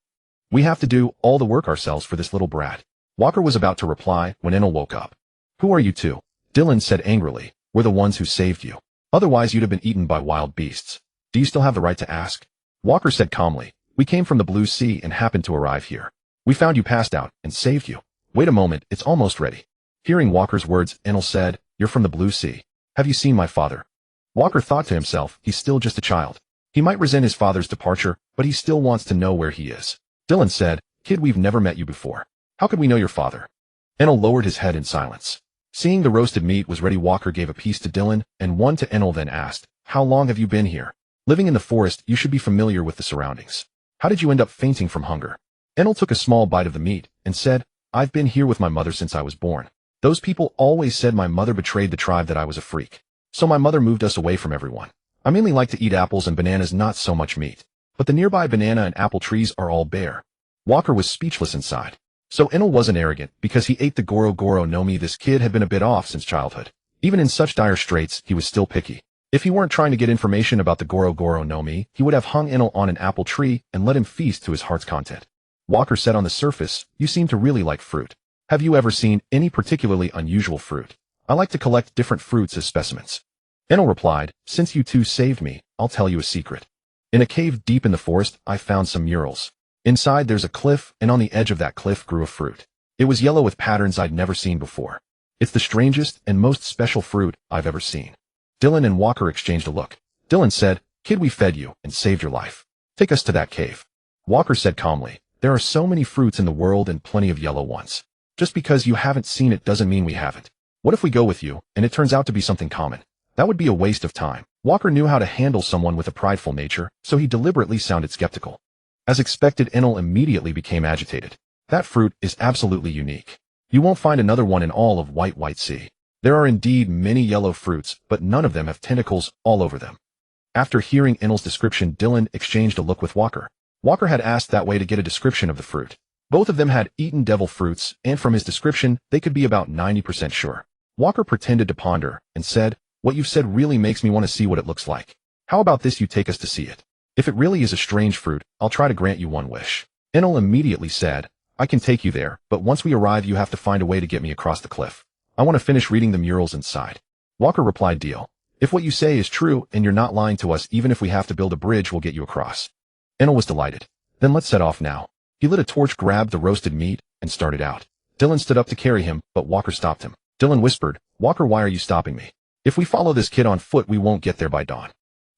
We have to do all the work ourselves for this little brat. Walker was about to reply when Enel woke up. Who are you two? Dylan said angrily. We're the ones who saved you. Otherwise you'd have been eaten by wild beasts. Do you still have the right to ask? Walker said calmly. We came from the Blue Sea and happened to arrive here. We found you passed out and saved you. Wait a moment, it's almost ready. Hearing Walker's words, Enel said, You're from the Blue Sea. Have you seen my father? Walker thought to himself, he's still just a child. He might resent his father's departure, but he still wants to know where he is. Dylan said, Kid, we've never met you before. How could we know your father? Enel lowered his head in silence. Seeing the roasted meat was ready, Walker gave a piece to Dylan and one to Enel, then asked, How long have you been here? Living in the forest, you should be familiar with the surroundings. How did you end up fainting from hunger? Enel took a small bite of the meat and said, I've been here with my mother since I was born. Those people always said my mother betrayed the tribe, that I was a freak. So my mother moved us away from everyone. I mainly like to eat apples and bananas, not so much meat. But the nearby banana and apple trees are all bare. Walker was speechless inside. So Enel wasn't arrogant because he ate the Goro Goro no Mi. This kid had been a bit off since childhood. Even in such dire straits, he was still picky. If he weren't trying to get information about the Goro Goro no Mi, he would have hung Enel on an apple tree and let him feast to his heart's content. Walker said, On the surface, you seem to really like fruit. Have you ever seen any particularly unusual fruit? I like to collect different fruits as specimens. Enel replied, Since you two saved me, I'll tell you a secret. In a cave deep in the forest, I found some murals. Inside there's a cliff, and on the edge of that cliff grew a fruit. It was yellow with patterns I'd never seen before. It's the strangest and most special fruit I've ever seen. Dylan and Walker exchanged a look. Dylan said, Kid, we fed you and saved your life. Take us to that cave. Walker said calmly, There are so many fruits in the world and plenty of yellow ones. Just because you haven't seen it doesn't mean we haven't. What if we go with you, and it turns out to be something common? That would be a waste of time. Walker knew how to handle someone with a prideful nature, so he deliberately sounded skeptical. As expected, Enel immediately became agitated. That fruit is absolutely unique. You won't find another one in all of White Sea. There are indeed many yellow fruits, but none of them have tentacles all over them. After hearing Enel's description, Dylan exchanged a look with Walker. Walker had asked that way to get a description of the fruit. Both of them had eaten devil fruits, and from his description, they could be about 90% sure. Walker pretended to ponder and said, What you've said really makes me want to see what it looks like. How about this, you take us to see it? If it really is a strange fruit, I'll try to grant you one wish. Enel immediately said, I can take you there, but once we arrive you have to find a way to get me across the cliff. I want to finish reading the murals inside. Walker replied, Deal. If what you say is true and you're not lying to us, even if we have to build a bridge, we'll get you across. Enel was delighted. Then let's set off now. He lit a torch, grabbed the roasted meat, and started out. Dylan stood up to carry him, but Walker stopped him. Dylan whispered, Walker, why are you stopping me? If we follow this kid on foot, we won't get there by dawn.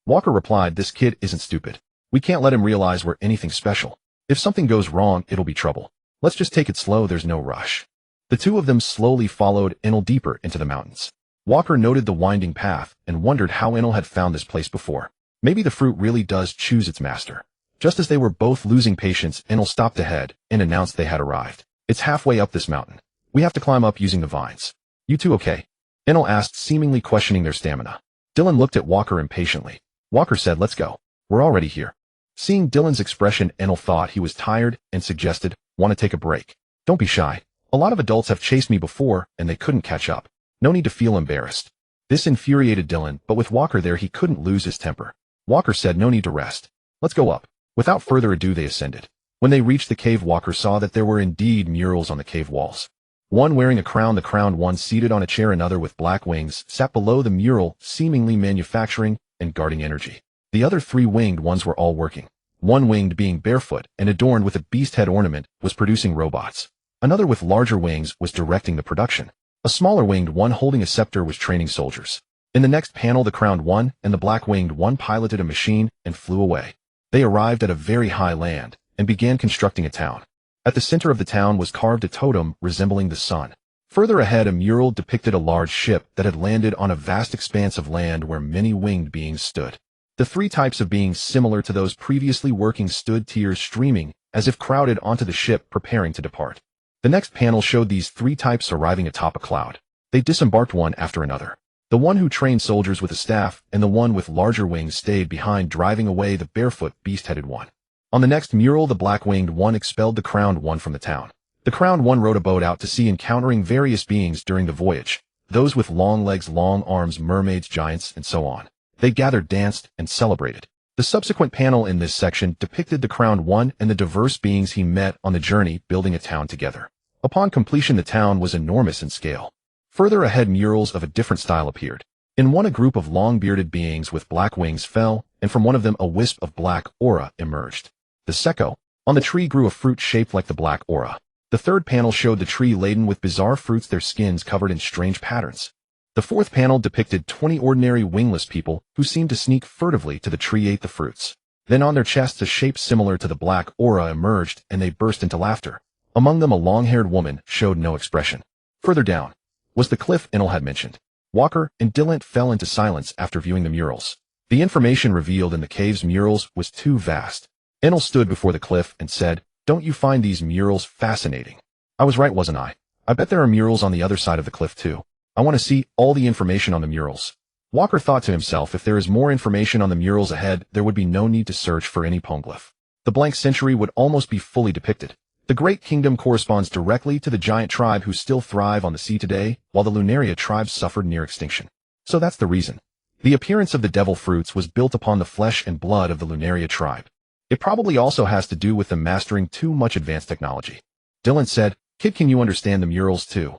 Walker replied, This kid isn't stupid. We can't let him realize we're anything special. If something goes wrong, it'll be trouble. Let's just take it slow, there's no rush. The two of them slowly followed Enel deeper into the mountains. Walker noted the winding path and wondered how Enel had found this place before. Maybe the fruit really does choose its master. Just as they were both losing patience, Enel stopped ahead and announced they had arrived. It's halfway up this mountain. We have to climb up using the vines. You two okay? Enel asked, seemingly questioning their stamina. Dylan looked at Walker impatiently. Walker said, Let's go. We're already here. Seeing Dylan's expression, Enel thought he was tired and suggested, Want to take a break? Don't be shy. A lot of adults have chased me before and they couldn't catch up. No need to feel embarrassed. This infuriated Dylan, but with Walker there he couldn't lose his temper. Walker said, No need to rest. Let's go up. Without further ado they ascended. When they reached the cave, Walker saw that there were indeed murals on the cave walls. One wearing a crown, the crowned one seated on a chair, another with black wings sat below the mural, seemingly manufacturing and guarding energy. The other 3 winged ones were all working. One winged, being barefoot and adorned with a beast head ornament, was producing robots. Another with larger wings was directing the production. A smaller winged one holding a scepter was training soldiers. In the next panel, the crowned one and the black winged one piloted a machine and flew away. They arrived at a very high land and began constructing a town. At the center of the town was carved a totem resembling the sun. Further ahead, a mural depicted a large ship that had landed on a vast expanse of land where many winged beings stood. The 3 types of beings similar to those previously working stood, tears streaming, as if crowded onto the ship preparing to depart. The next panel showed these 3 types arriving atop a cloud. They disembarked one after another. The one who trained soldiers with a staff and the one with larger wings stayed behind, driving away the barefoot, beast-headed one. On the next mural, the black-winged one expelled the crowned one from the town. The crowned one rowed a boat out to sea, encountering various beings during the voyage, those with long legs, long arms, mermaids, giants, and so on. They gathered, danced, and celebrated. The subsequent panel in this section depicted the crowned one and the diverse beings he met on the journey, building a town together. Upon completion, the town was enormous in scale. Further ahead, murals of a different style appeared. In one, a group of long-bearded beings with black wings fell, and from one of them a wisp of black aura emerged. The second, on the tree grew a fruit shaped like the black aura. The third panel showed the tree laden with bizarre fruits, their skins covered in strange patterns. The fourth panel depicted 20 ordinary wingless people who seemed to sneak furtively to the tree, ate the fruits. Then on their chests a shape similar to the black aura emerged, and they burst into laughter. Among them a long-haired woman showed no expression. Further down was the cliff Enel had mentioned. Walker and Dylan fell into silence after viewing the murals. The information revealed in the cave's murals was too vast. Enel stood before the cliff and said, "Don't you find these murals fascinating?" "I was right, wasn't I? I bet there are murals on the other side of the cliff too. I want to see all the information on the murals." Walker thought to himself, if there is more information on the murals ahead, there would be no need to search for any poneglyph. The blank century would almost be fully depicted. The Great Kingdom corresponds directly to the giant tribe who still thrive on the sea today, while the Lunaria tribe suffered near extinction. So that's the reason. The appearance of the devil fruits was built upon the flesh and blood of the Lunaria tribe. It probably also has to do with them mastering too much advanced technology. Dylan said, "Kid, can you understand the murals too?"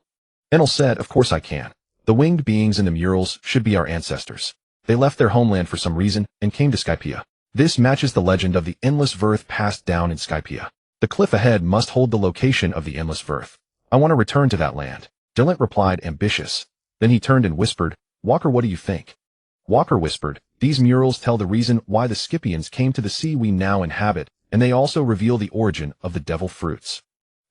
Enel said, "Of course I can. The winged beings in the murals should be our ancestors. They left their homeland for some reason and came to Skypea. This matches the legend of the endless Verth passed down in Skypea. The cliff ahead must hold the location of the endless Verth. I want to return to that land." Dylan replied, ambitious. Then he turned and whispered, "Walker, what do you think?" Walker whispered, "These murals tell the reason why the Scypians came to the sea we now inhabit, and they also reveal the origin of the devil fruits.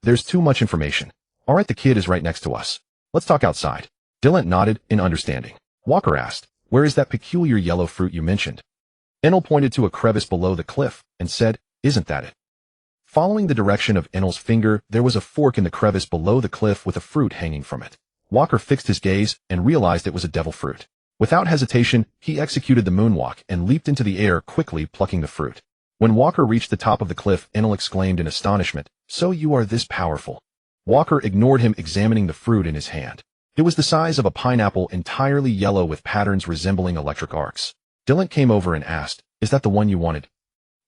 There's too much information. All right, the kid is right next to us. Let's talk outside." Dylan nodded in understanding. Walker asked, "Where is that peculiar yellow fruit you mentioned?" Enel pointed to a crevice below the cliff and said, "Isn't that it?" Following the direction of Enel's finger, there was a fork in the crevice below the cliff with a fruit hanging from it. Walker fixed his gaze and realized it was a devil fruit. Without hesitation, he executed the moonwalk and leaped into the air, quickly plucking the fruit. When Walker reached the top of the cliff, Enel exclaimed in astonishment, "So you are this powerful?" Walker ignored him, examining the fruit in his hand. It was the size of a pineapple, entirely yellow with patterns resembling electric arcs. Dylan came over and asked, "Is that the one you wanted?"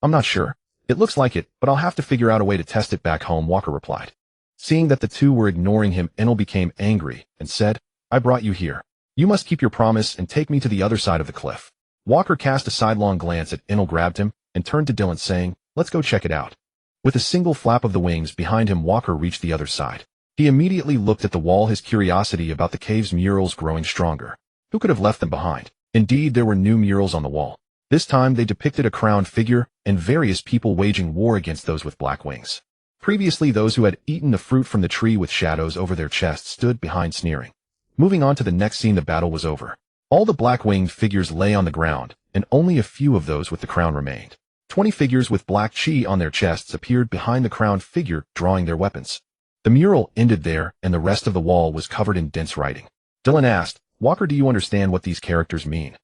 "I'm not sure. It looks like it, but I'll have to figure out a way to test it back home," Walker replied. Seeing that the two were ignoring him, Enel became angry and said, "I brought you here. You must keep your promise and take me to the other side of the cliff." Walker cast a sidelong glance at Enel, grabbed him, and turned to Dylan, saying, "Let's go check it out." With a single flap of the wings behind him, Walker reached the other side. He immediately looked at the wall, his curiosity about the cave's murals growing stronger. Who could have left them behind? Indeed, there were new murals on the wall. This time they depicted a crowned figure and various people waging war against those with black wings. Previously, those who had eaten the fruit from the tree with shadows over their chests stood behind, sneering. Moving on to the next scene, the battle was over. All the black-winged figures lay on the ground, and only a few of those with the crown remained. 20 figures with black chi on their chests appeared behind the crowned figure, drawing their weapons. The mural ended there, and the rest of the wall was covered in dense writing. Dylan asked, "Walker, do you understand what these characters mean?"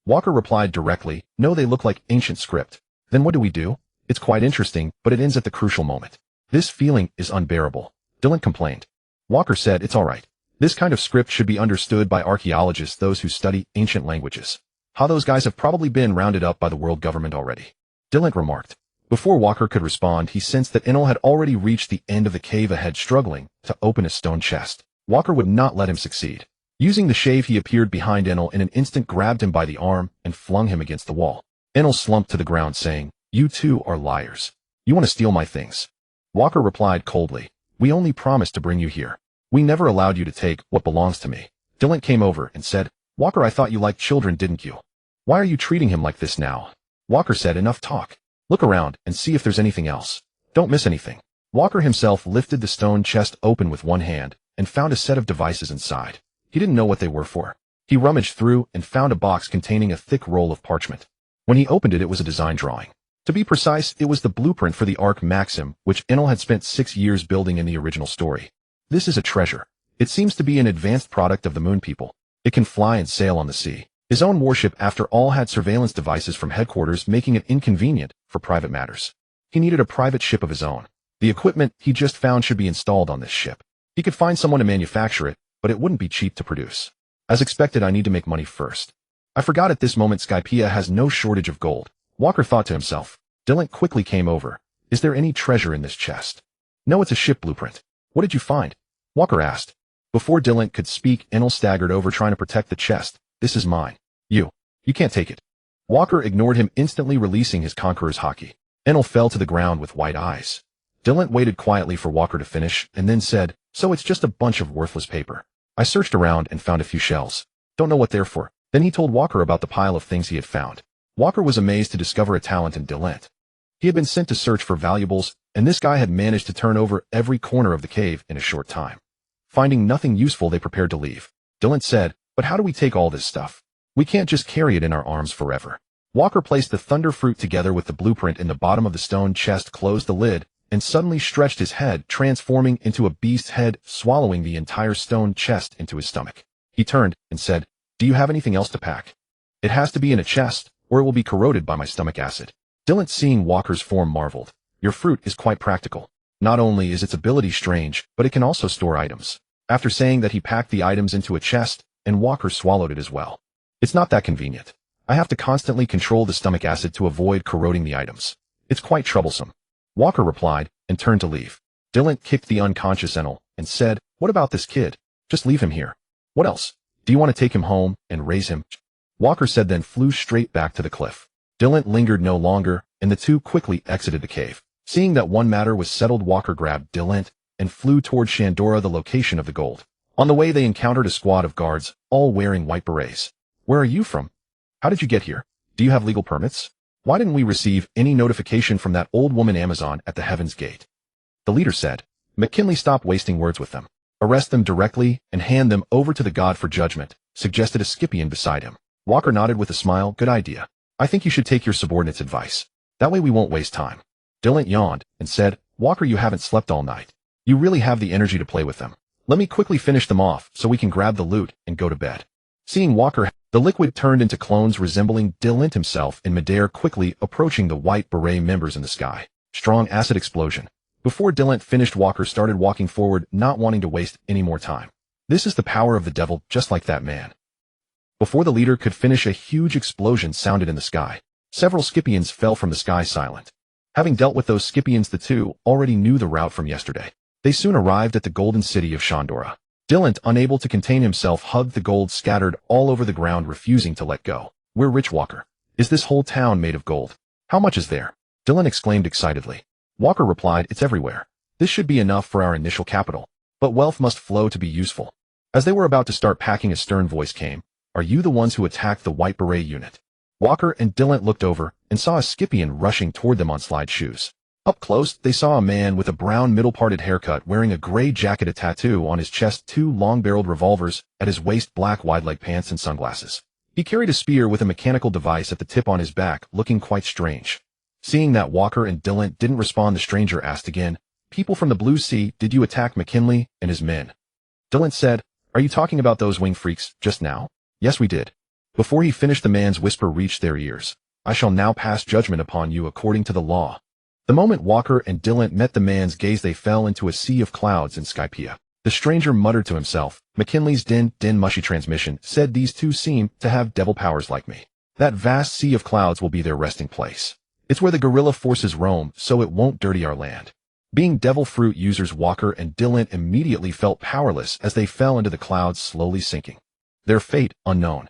Walker replied directly, "No, they look like ancient script." "Then what do we do? It's quite interesting, but it ends at the crucial moment. This feeling is unbearable," Dylan complained. Walker said, "It's all right. This kind of script should be understood by archaeologists, those who study ancient languages. How those guys have probably been rounded up by the world government already." Dylan remarked. Before Walker could respond, he sensed that Enel had already reached the end of the cave ahead, struggling to open a stone chest. Walker would not let him succeed. Using the shave, he appeared behind Enel in an instant, grabbed him by the arm, and flung him against the wall. Enel slumped to the ground, saying, "You two are liars. You want to steal my things." Walker replied coldly, "We only promised to bring you here. We never allowed you to take what belongs to me." Dylan came over and said, "Walker, I thought you liked children, didn't you? Why are you treating him like this now?" Walker said, "Enough talk. Look around and see if there's anything else. Don't miss anything." Walker himself lifted the stone chest open with one hand and found a set of devices inside. He didn't know what they were for. He rummaged through and found a box containing a thick roll of parchment. When he opened it, it was a design drawing. To be precise, it was the blueprint for the Ark Maxim, which Enel had spent 6 years building in the original story. This is a treasure. It seems to be an advanced product of the Moon People. It can fly and sail on the sea. His own warship, after all, had surveillance devices from headquarters, making it inconvenient for private matters. He needed a private ship of his own. The equipment he just found should be installed on this ship. He could find someone to manufacture it, but it wouldn't be cheap to produce. As expected, I need to make money first. I forgot at this moment Skypea has no shortage of gold. Walker thought to himself. Dylan quickly came over. "Is there any treasure in this chest?" "No, it's a ship blueprint." "What did you find?" Walker asked. Before Dylan could speak, Enel staggered over, trying to protect the chest. "This is mine. You can't take it." Walker ignored him, instantly releasing his conqueror's haki. Enel fell to the ground with wide eyes. Dylan waited quietly for Walker to finish, and then said, "So it's just a bunch of worthless paper. I searched around and found a few shells. Don't know what they're for." Then he told Walker about the pile of things he had found. Walker was amazed to discover a talent in Dylan. He had been sent to search for valuables, and this guy had managed to turn over every corner of the cave in a short time. Finding nothing useful, they prepared to leave. Dylan said, "But how do we take all this stuff? We can't just carry it in our arms forever." Walker placed the thunder fruit together with the blueprint in the bottom of the stone chest, closed the lid, and suddenly stretched his head, transforming into a beast's head, swallowing the entire stone chest into his stomach. He turned and said, "Do you have anything else to pack? It has to be in a chest, or it will be corroded by my stomach acid." Dylan, seeing Walker's form, marveled. "Your fruit is quite practical. Not only is its ability strange, but it can also store items." After saying that, he packed the items into a chest, and Walker swallowed it as well. "It's not that convenient. I have to constantly control the stomach acid to avoid corroding the items. It's quite troublesome." Walker replied and turned to leave. Dylan kicked the unconscious Enel and said, "What about this kid? Just leave him here. What else? Do you want to take him home and raise him?" Walker said, then flew straight back to the cliff. Dylan lingered no longer, and the two quickly exited the cave. Seeing that one matter was settled, Walker grabbed Dylan and flew toward Shandora, the location of the gold. On the way, they encountered a squad of guards, all wearing white berets. "Where are you from? How did you get here? Do you have legal permits? Why didn't we receive any notification from that old woman Amazon at the Heaven's Gate?" The leader said. "McKinley, stop wasting words with them. Arrest them directly and hand them over to the god for judgment," suggested a Scipion beside him. Walker nodded with a smile. "Good idea. I think you should take your subordinate's advice. That way we won't waste time." Dylan yawned and said, "Walker, you haven't slept all night. You really have the energy to play with them. Let me quickly finish them off so we can grab the loot and go to bed." Seeing Walker, the liquid turned into clones resembling Dylan himself in midair, quickly approaching the white beret members in the sky. Strong acid explosion. Before Dylan finished, Walker started walking forward, not wanting to waste any more time. This is the power of the devil, just like that man. Before the leader could finish, a huge explosion sounded in the sky. Several Scipions fell from the sky silent. Having dealt with those Scipions, the two already knew the route from yesterday. They soon arrived at the golden city of Shandora. Dylan, unable to contain himself, hugged the gold scattered all over the ground, refusing to let go. "We're rich, Walker. Is this whole town made of gold? How much is there?" Dylan exclaimed excitedly. Walker replied, "It's everywhere. This should be enough for our initial capital. But wealth must flow to be useful." As they were about to start packing, a stern voice came. "Are you the ones who attacked the white beret unit?" Walker and Dylan looked over and saw a Scipion rushing toward them on slide shoes. Up close, they saw a man with a brown middle-parted haircut, wearing a gray jacket, a tattoo on his chest, 2 long-barreled revolvers at his waist, black wide-leg pants, and sunglasses. He carried a spear with a mechanical device at the tip on his back, looking quite strange. Seeing that Walker and Dylan didn't respond, the stranger asked again, "People from the Blue Sea, did you attack McKinley and his men?" Dylan said, "Are you talking about those wing freaks just now?" "Yes, we did." Before he finished, the man's whisper reached their ears. "I shall now pass judgment upon you according to the law." The moment Walker and Dylan met the man's gaze, they fell into a sea of clouds in Skypea. The stranger muttered to himself, "McKinley's din mushy transmission said these two seem to have devil powers like me. That vast sea of clouds will be their resting place. It's where the guerrilla forces roam, so it won't dirty our land. Being Devil Fruit users, Walker and Dylan immediately felt powerless as they fell into the clouds, slowly sinking. Their fate unknown.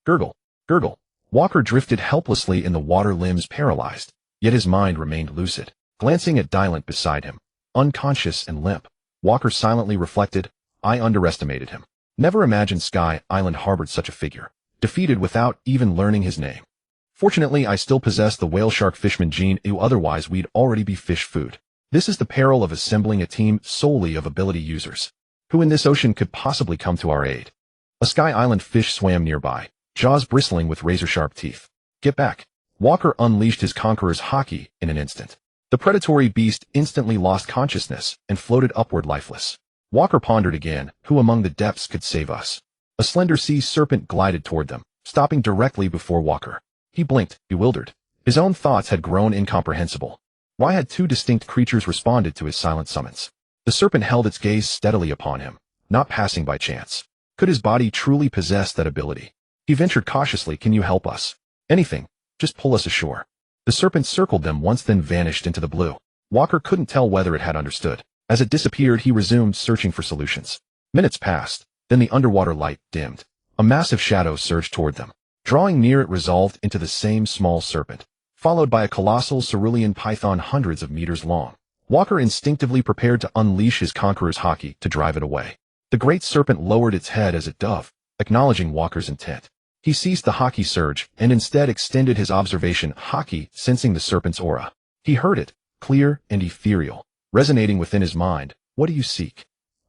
Gurgle, gurgle. Walker drifted helplessly in the water, limbs paralyzed, yet his mind remained lucid. Glancing at Dylan beside him, unconscious and limp, Walker silently reflected, I underestimated him. Never imagined Sky Island harbored such a figure. Defeated without even learning his name. Fortunately, I still possess the whale shark fishman gene, otherwise we'd already be fish food. This is the peril of assembling a team solely of ability users. Who in this ocean could possibly come to our aid? A Sky Island fish swam nearby, jaws bristling with razor-sharp teeth. Get back. Walker unleashed his conqueror's haki in an instant. The predatory beast instantly lost consciousness and floated upward lifeless. Walker pondered again, who among the depths could save us? A slender sea serpent glided toward them, stopping directly before Walker. He blinked, bewildered. His own thoughts had grown incomprehensible. Why had two distinct creatures responded to his silent summons? The serpent held its gaze steadily upon him, not passing by chance. Could his body truly possess that ability? He ventured cautiously, can you help us? Anything. Just pull us ashore. The serpent circled them once, then vanished into the blue. Walker couldn't tell whether it had understood. As it disappeared, he resumed searching for solutions. Minutes passed, then the underwater light dimmed. A massive shadow surged toward them. Drawing near, it resolved into the same small serpent, followed by a colossal cerulean python hundreds of meters long. Walker instinctively prepared to unleash his conqueror's haki to drive it away. The great serpent lowered its head as a dove, acknowledging Walker's intent. He ceased the haki surge and instead extended his observation haki, sensing the serpent's aura. He heard it, clear and ethereal, resonating within his mind. What do you seek?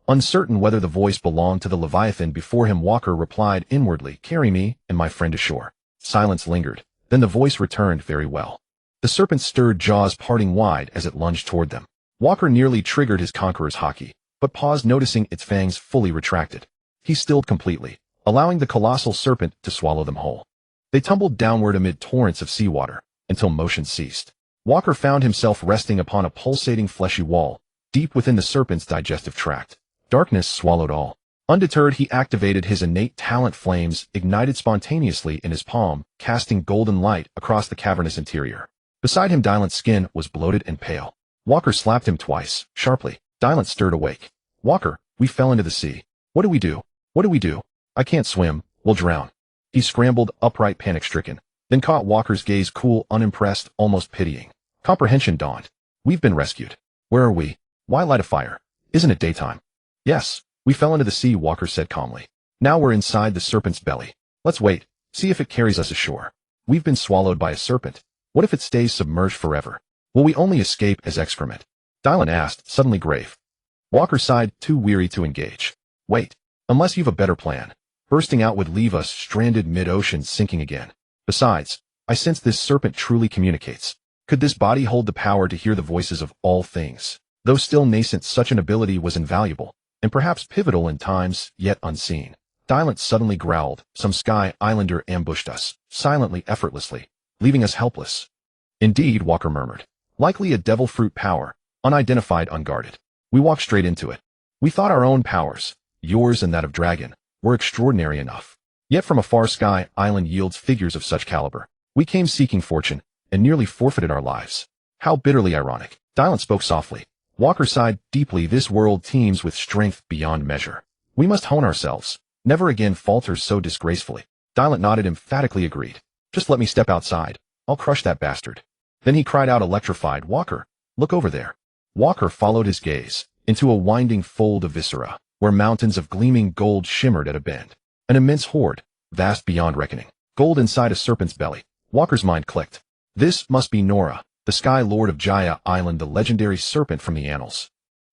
Uncertain whether the voice belonged to the Leviathan before him, Walker replied inwardly, carry me and my friend ashore. Silence lingered. Then the voice returned, very well. The serpent stirred, jaws parting wide as it lunged toward them. Walker nearly triggered his conqueror's haki, but paused, noticing its fangs fully retracted. He stilled completely, allowing the colossal serpent to swallow them whole. They tumbled downward amid torrents of seawater, until motion ceased. Walker found himself resting upon a pulsating fleshy wall, deep within the serpent's digestive tract. Darkness swallowed all. Undeterred, he activated his innate talent. Flames ignited spontaneously in his palm, casting golden light across the cavernous interior. Beside him, Dylan's skin was bloated and pale. Walker slapped him twice, sharply. Dylan stirred awake. Walker, we fell into the sea. What do we do? What do we do? I can't swim. We'll drown. He scrambled upright, panic-stricken, then caught Walker's gaze, cool, unimpressed, almost pitying. Comprehension dawned. We've been rescued. Where are we? Why light a fire? Isn't it daytime? Yes. We fell into the sea, Walker said calmly. Now we're inside the serpent's belly. Let's wait, see if it carries us ashore. We've been swallowed by a serpent. What if it stays submerged forever? Will we only escape as excrement? Dylan asked, suddenly grave. Walker sighed, too weary to engage. Wait, unless you've a better plan. Bursting out would leave us stranded mid-ocean, sinking again. Besides, I sense this serpent truly communicates. Could this body hold the power to hear the voices of all things? Though still nascent, such an ability was invaluable, and perhaps pivotal in times yet unseen. Dylan suddenly growled, some Sky Islander ambushed us, silently, effortlessly, leaving us helpless. Indeed, Walker murmured. Likely a devil fruit power, unidentified, unguarded. We walked straight into it. We thought our own powers, yours and that of Dragon, were extraordinary enough. Yet from afar, Sky Island yields figures of such caliber. We came seeking fortune, and nearly forfeited our lives. How bitterly ironic. Dylan spoke softly. Walker sighed deeply. This world teems with strength beyond measure. We must hone ourselves. Never again falter so disgracefully. Dylan nodded, emphatically agreed. Just let me step outside. I'll crush that bastard. Then he cried out, electrified, Walker, look over there. Walker followed his gaze into a winding fold of viscera, where mountains of gleaming gold shimmered at a bend. An immense hoard, vast beyond reckoning. Gold inside a serpent's belly. Walker's mind clicked. This must be Nora, the Sky Lord of Jaya Island, the legendary serpent from the annals.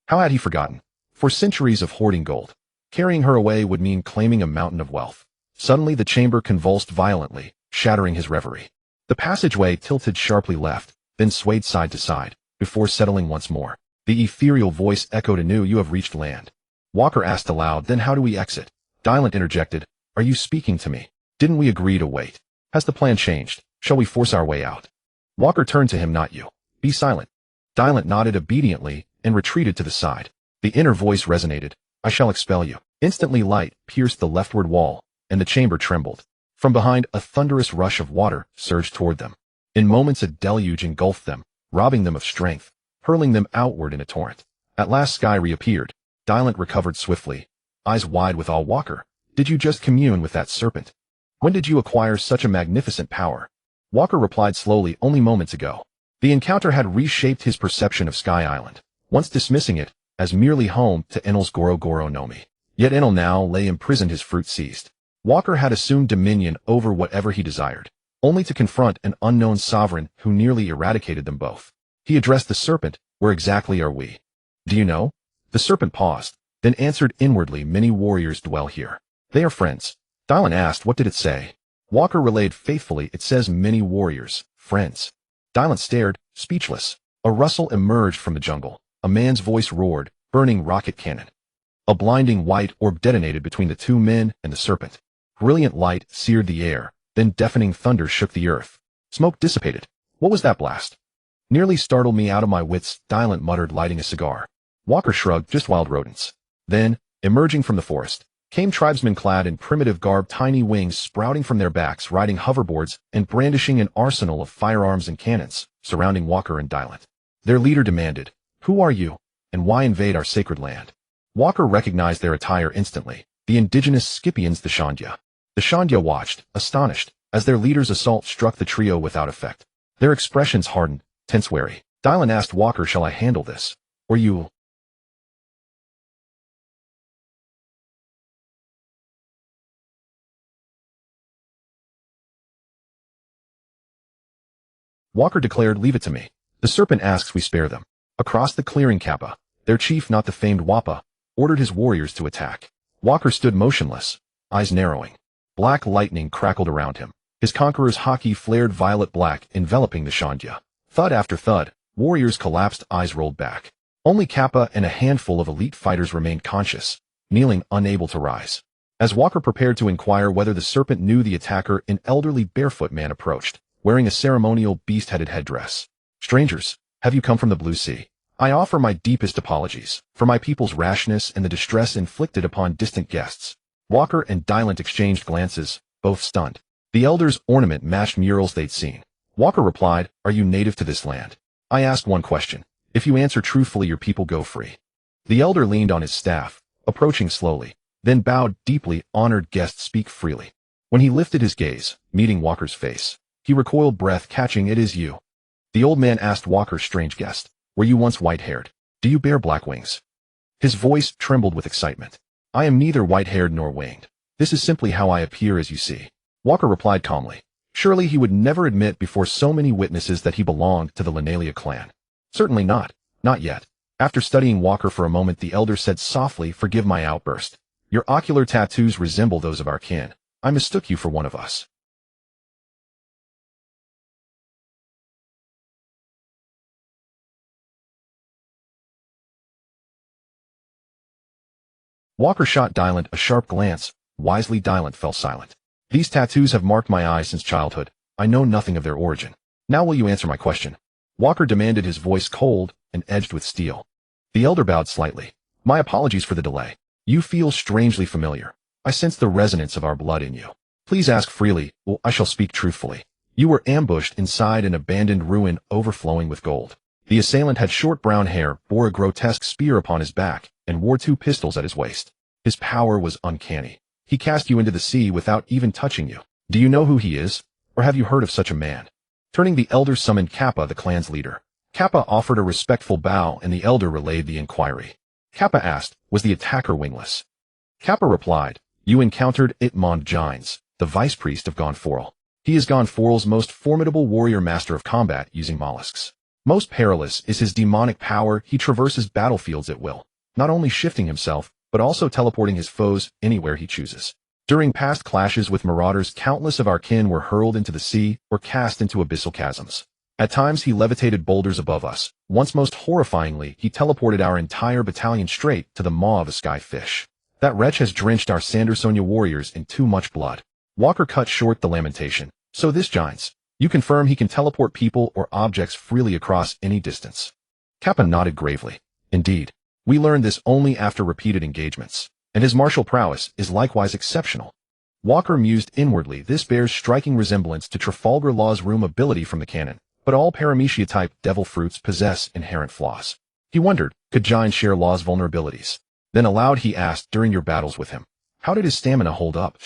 How had he forgotten? For centuries of hoarding gold, carrying her away would mean claiming a mountain of wealth. Suddenly the chamber convulsed violently, shattering his reverie. The passageway tilted sharply left, then swayed side to side, before settling once more. The ethereal voice echoed anew, you have reached land. Walker asked aloud, then how do we exit? Dylan interjected, are you speaking to me? Didn't we agree to wait? Has the plan changed? Shall we force our way out? Walker turned to him, not you. Be silent. Dylan nodded obediently and retreated to the side. The inner voice resonated, I shall expel you. Instantly light pierced the leftward wall, and the chamber trembled. From behind, a thunderous rush of water surged toward them. In moments a deluge engulfed them, robbing them of strength, hurling them outward in a torrent. At last Sky reappeared. Dylan recovered swiftly, eyes wide with awe. Walker, did you just commune with that serpent? When did you acquire such a magnificent power? Walker replied slowly, only moments ago. The encounter had reshaped his perception of Sky Island, once dismissing it as merely home to Enel's Goro Goro no Mi. Yet Enel now lay imprisoned, his fruit seized. Walker had assumed dominion over whatever he desired, only to confront an unknown sovereign who nearly eradicated them both. He addressed the serpent, where exactly are we? Do you know? The serpent paused, then answered inwardly, many warriors dwell here. They are friends. Dylan asked, what did it say? Walker relayed faithfully, it says many warriors, friends. Dylan stared, speechless. A rustle emerged from the jungle. A man's voice roared, burning rocket cannon. A blinding white orb detonated between the two men and the serpent. Brilliant light seared the air, then deafening thunder shook the earth. Smoke dissipated. What was that blast? Nearly startled me out of my wits, Dylan muttered, lighting a cigar. Walker shrugged, just wild rodents. Then, emerging from the forest, came tribesmen clad in primitive garb, tiny wings sprouting from their backs, riding hoverboards and brandishing an arsenal of firearms and cannons, surrounding Walker and Dylan. Their leader demanded, who are you, and why invade our sacred land? Walker recognized their attire instantly, the indigenous Scipians, the Shandya. The Shandya watched, astonished, as their leader's assault struck the trio without effect. Their expressions hardened, tense, wary. Dylan asked Walker, shall I handle this? Or you? Walker declared, leave it to me. The serpent asks we spare them. Across the clearing, Kappa, their chief, not the famed Wappa, ordered his warriors to attack. Walker stood motionless, eyes narrowing. Black lightning crackled around him. His conqueror's haki flared violet black, enveloping the Shandya. Thud after thud, warriors collapsed, eyes rolled back. Only Kappa and a handful of elite fighters remained conscious, kneeling, unable to rise. As Walker prepared to inquire whether the serpent knew the attacker, an elderly barefoot man approached, wearing a ceremonial beast-headed headdress. Strangers, have you come from the Blue Sea? I offer my deepest apologies for my people's rashness and the distress inflicted upon distant guests. Walker and Dylan exchanged glances, both stunned. The elder's ornament matched murals they'd seen. Walker replied, are you native to this land? I asked one question. If you answer truthfully, your people go free. The elder leaned on his staff, approaching slowly, then bowed deeply. Honored guests, speak freely. When he lifted his gaze, meeting Walker's face, he recoiled, breath catching. It is you. The old man asked Walker, strange guest, were you once white-haired? Do you bear black wings? His voice trembled with excitement. I am neither white-haired nor winged. This is simply how I appear, as you see. Walker replied calmly. Surely he would never admit before so many witnesses that he belonged to the Lenalia clan. Certainly not. Not yet. After studying Walker for a moment, the elder said softly, forgive my outburst. Your ocular tattoos resemble those of our kin. I mistook you for one of us. Walker shot Dylan a sharp glance. Wisely, Dylan fell silent. These tattoos have marked my eyes since childhood. I know nothing of their origin. Now will you answer my question? Walker demanded, his voice cold and edged with steel. The elder bowed slightly. My apologies for the delay. You feel strangely familiar. I sense the resonance of our blood in you. Please ask freely. Well, I shall speak truthfully. You were ambushed inside an abandoned ruin overflowing with gold. The assailant had short brown hair, bore a grotesque spear upon his back, and wore 2 pistols at his waist. His power was uncanny. He cast you into the sea without even touching you. Do you know who he is? Or have you heard of such a man? Turning, the elder summoned Kappa, the clan's leader. Kappa offered a respectful bow, and the elder relayed the inquiry. Kappa asked, was the attacker wingless? Kappa replied, you encountered Itmond Gines, the vice priest of Gonforel. He is Gonforel's most formidable warrior, master of combat using mollusks. Most perilous is his demonic power. He traverses battlefields at will, not only shifting himself, but also teleporting his foes anywhere he chooses. During past clashes with marauders, countless of our kin were hurled into the sea or cast into abyssal chasms. At times he levitated boulders above us. Once, most horrifyingly, he teleported our entire battalion straight to the maw of a sky fish. That wretch has drenched our Sandersonia warriors in too much blood. Walker cut short the lamentation. So this Gines, you confirm he can teleport people or objects freely across any distance? Kappa nodded gravely. Indeed. We learned this only after repeated engagements, and his martial prowess is likewise exceptional. Walker mused inwardly. This bears striking resemblance to Trafalgar Law's room ability from the canon, but all Paramecia-type devil fruits possess inherent flaws. He wondered, could giants share Law's vulnerabilities? Then aloud he asked, during your battles with him, how did his stamina hold up?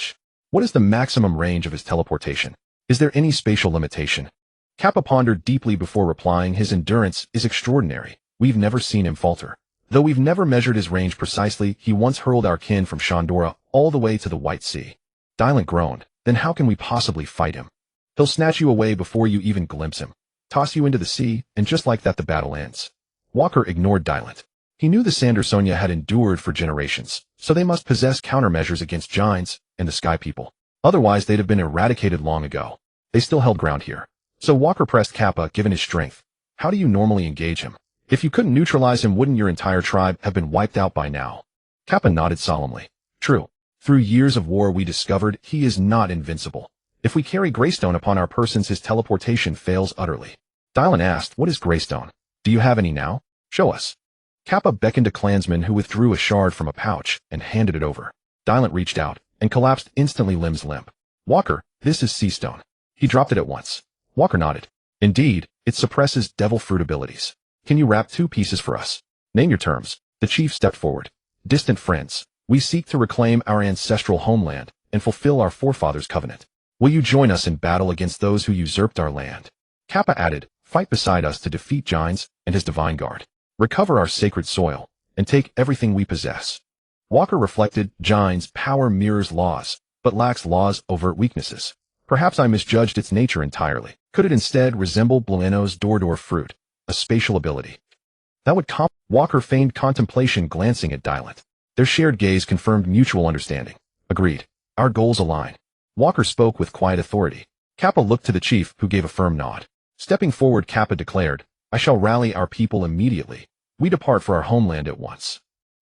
What is the maximum range of his teleportation? Is there any spatial limitation? Kappa pondered deeply before replying. His endurance is extraordinary. We've never seen him falter. Though we've never measured his range precisely, he once hurled our kin from Shandora all the way to the White Sea. Dylan groaned. Then how can we possibly fight him? He'll snatch you away before you even glimpse him, toss you into the sea, and just like that the battle ends. Walker ignored Dylan. He knew the Sandersonia had endured for generations, so they must possess countermeasures against giants and the Sky People. Otherwise they'd have been eradicated long ago. They still held ground here. So Walker pressed Kappa, given his strength. How do you normally engage him? If you couldn't neutralize him, wouldn't your entire tribe have been wiped out by now? Kappa nodded solemnly. True. Through years of war we discovered he is not invincible. If we carry Greystone upon our persons, his teleportation fails utterly. Dylan asked, what is Greystone? Do you have any now? Show us. Kappa beckoned a clansman who withdrew a shard from a pouch and handed it over. Dylan reached out and collapsed instantly, limbs limp. Walker, this is Seastone. He dropped it at once. Walker nodded. Indeed, it suppresses devil fruit abilities. Can you wrap 2 pieces for us? Name your terms. The chief stepped forward. Distant friends, we seek to reclaim our ancestral homeland and fulfill our forefathers' covenant. Will you join us in battle against those who usurped our land? Kappa added, fight beside us to defeat Gines and his divine guard. Recover our sacred soil and take everything we possess. Walker reflected, Gines' power mirrors Law's, but lacks Law's overt weaknesses. Perhaps I misjudged its nature entirely. Could it instead resemble Blueno's Dordor fruit, a spatial ability? That would Walker feigned contemplation, glancing at Dylan. Their shared gaze confirmed mutual understanding. Agreed. Our goals align. Walker spoke with quiet authority. Kappa looked to the chief, who gave a firm nod. Stepping forward, Kappa declared, I shall rally our people immediately. We depart for our homeland at once.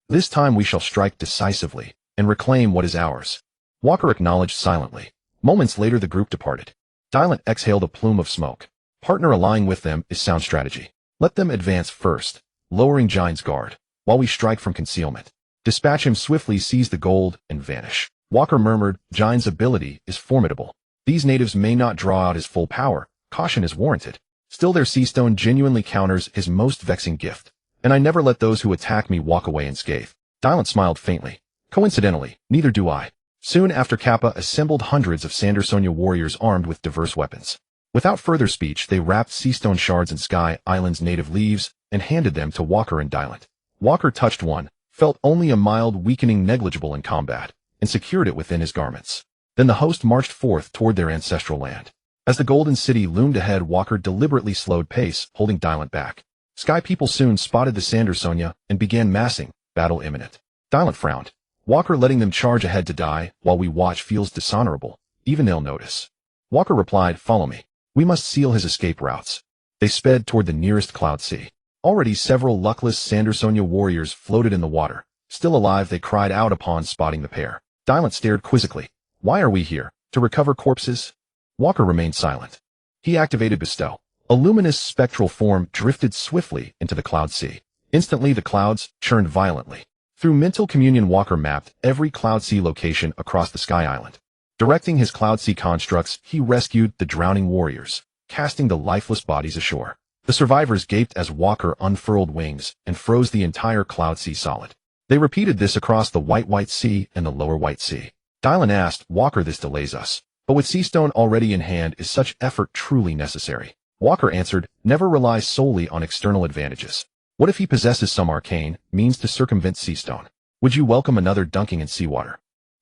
This time we shall strike decisively and reclaim what is ours. Walker acknowledged silently. Moments later the group departed. Dylan exhaled a plume of smoke. Partner allying with them is sound strategy. Let them advance first, lowering Gines' guard, while we strike from concealment. Dispatch him swiftly, seize the gold, and vanish. Walker murmured, Gines' ability is formidable. These natives may not draw out his full power. Caution is warranted. Still their Seastone genuinely counters his most vexing gift. And I never let those who attack me walk away unscathed. Dylan smiled faintly. Coincidentally, neither do I. Soon after, Kappa assembled hundreds of Sandersonia warriors armed with diverse weapons. Without further speech, they wrapped Seastone shards in Sky Island's native leaves and handed them to Walker and Dylan. Walker touched one, felt only a mild weakening negligible in combat, and secured it within his garments. Then the host marched forth toward their ancestral land. As the Golden City loomed ahead, Walker deliberately slowed pace, holding Dylan back. Sky People soon spotted the Sandersonia and began massing, battle imminent. Dylan frowned. Walker letting them charge ahead to die while we watch feels dishonorable, even they'll notice. Walker replied, follow me. We must seal his escape routes. They sped toward the nearest cloud sea. Already several luckless Sandersonia warriors floated in the water. Still alive, they cried out upon spotting the pair. Dylan stared quizzically. Why are we here? To recover corpses? Walker remained silent. He activated Bestow. A luminous spectral form drifted swiftly into the cloud sea. Instantly the clouds churned violently. Through mental communion, Walker mapped every cloud sea location across the Sky Island. Directing his cloud sea constructs, he rescued the drowning warriors, casting the lifeless bodies ashore. The survivors gaped as Walker unfurled wings and froze the entire cloud sea solid. They repeated this across the White Sea and the Lower White Sea. Dylan asked, Walker, this delays us. But with Seastone already in hand, is such effort truly necessary? Walker answered, never rely solely on external advantages. What if he possesses some arcane means to circumvent Seastone? Would you welcome another dunking in seawater?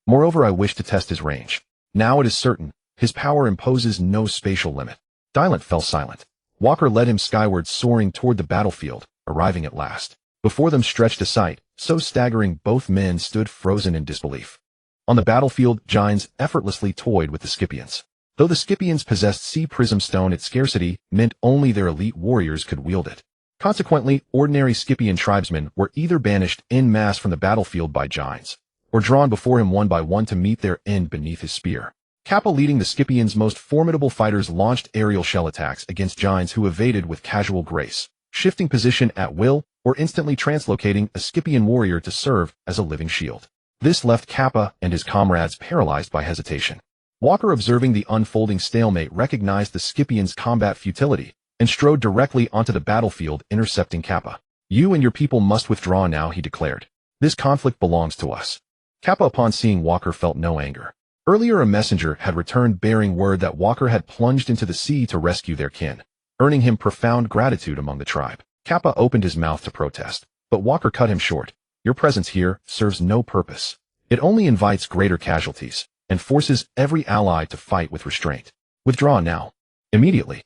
Moreover, I wish to test his range. Now it is certain, his power imposes no spatial limit. Dylan fell silent. Walker led him skyward, soaring toward the battlefield, arriving at last. Before them stretched a sight, so staggering both men stood frozen in disbelief. On the battlefield, Gines effortlessly toyed with the Scipions. Though the Scipions possessed sea prism stone, its scarcity meant only their elite warriors could wield it. Consequently, ordinary Scipion tribesmen were either banished en masse from the battlefield by Gines, or drawn before him one by one to meet their end beneath his spear. Kappa, leading the Scipions' most formidable fighters, launched aerial shell attacks against Gines, who evaded with casual grace, shifting position at will or instantly translocating a Scipion warrior to serve as a living shield. This left Kappa and his comrades paralyzed by hesitation. Walker, observing the unfolding stalemate, recognized the Scipion's combat futility and strode directly onto the battlefield, intercepting Kappa. "You and your people must withdraw now," he declared. "This conflict belongs to us." Kappa, upon seeing Walker, felt no anger. Earlier, a messenger had returned bearing word that Walker had plunged into the sea to rescue their kin, earning him profound gratitude among the tribe. Kappa opened his mouth to protest, but Walker cut him short. "Your presence here serves no purpose. It only invites greater casualties and forces every ally to fight with restraint. Withdraw now. Immediately."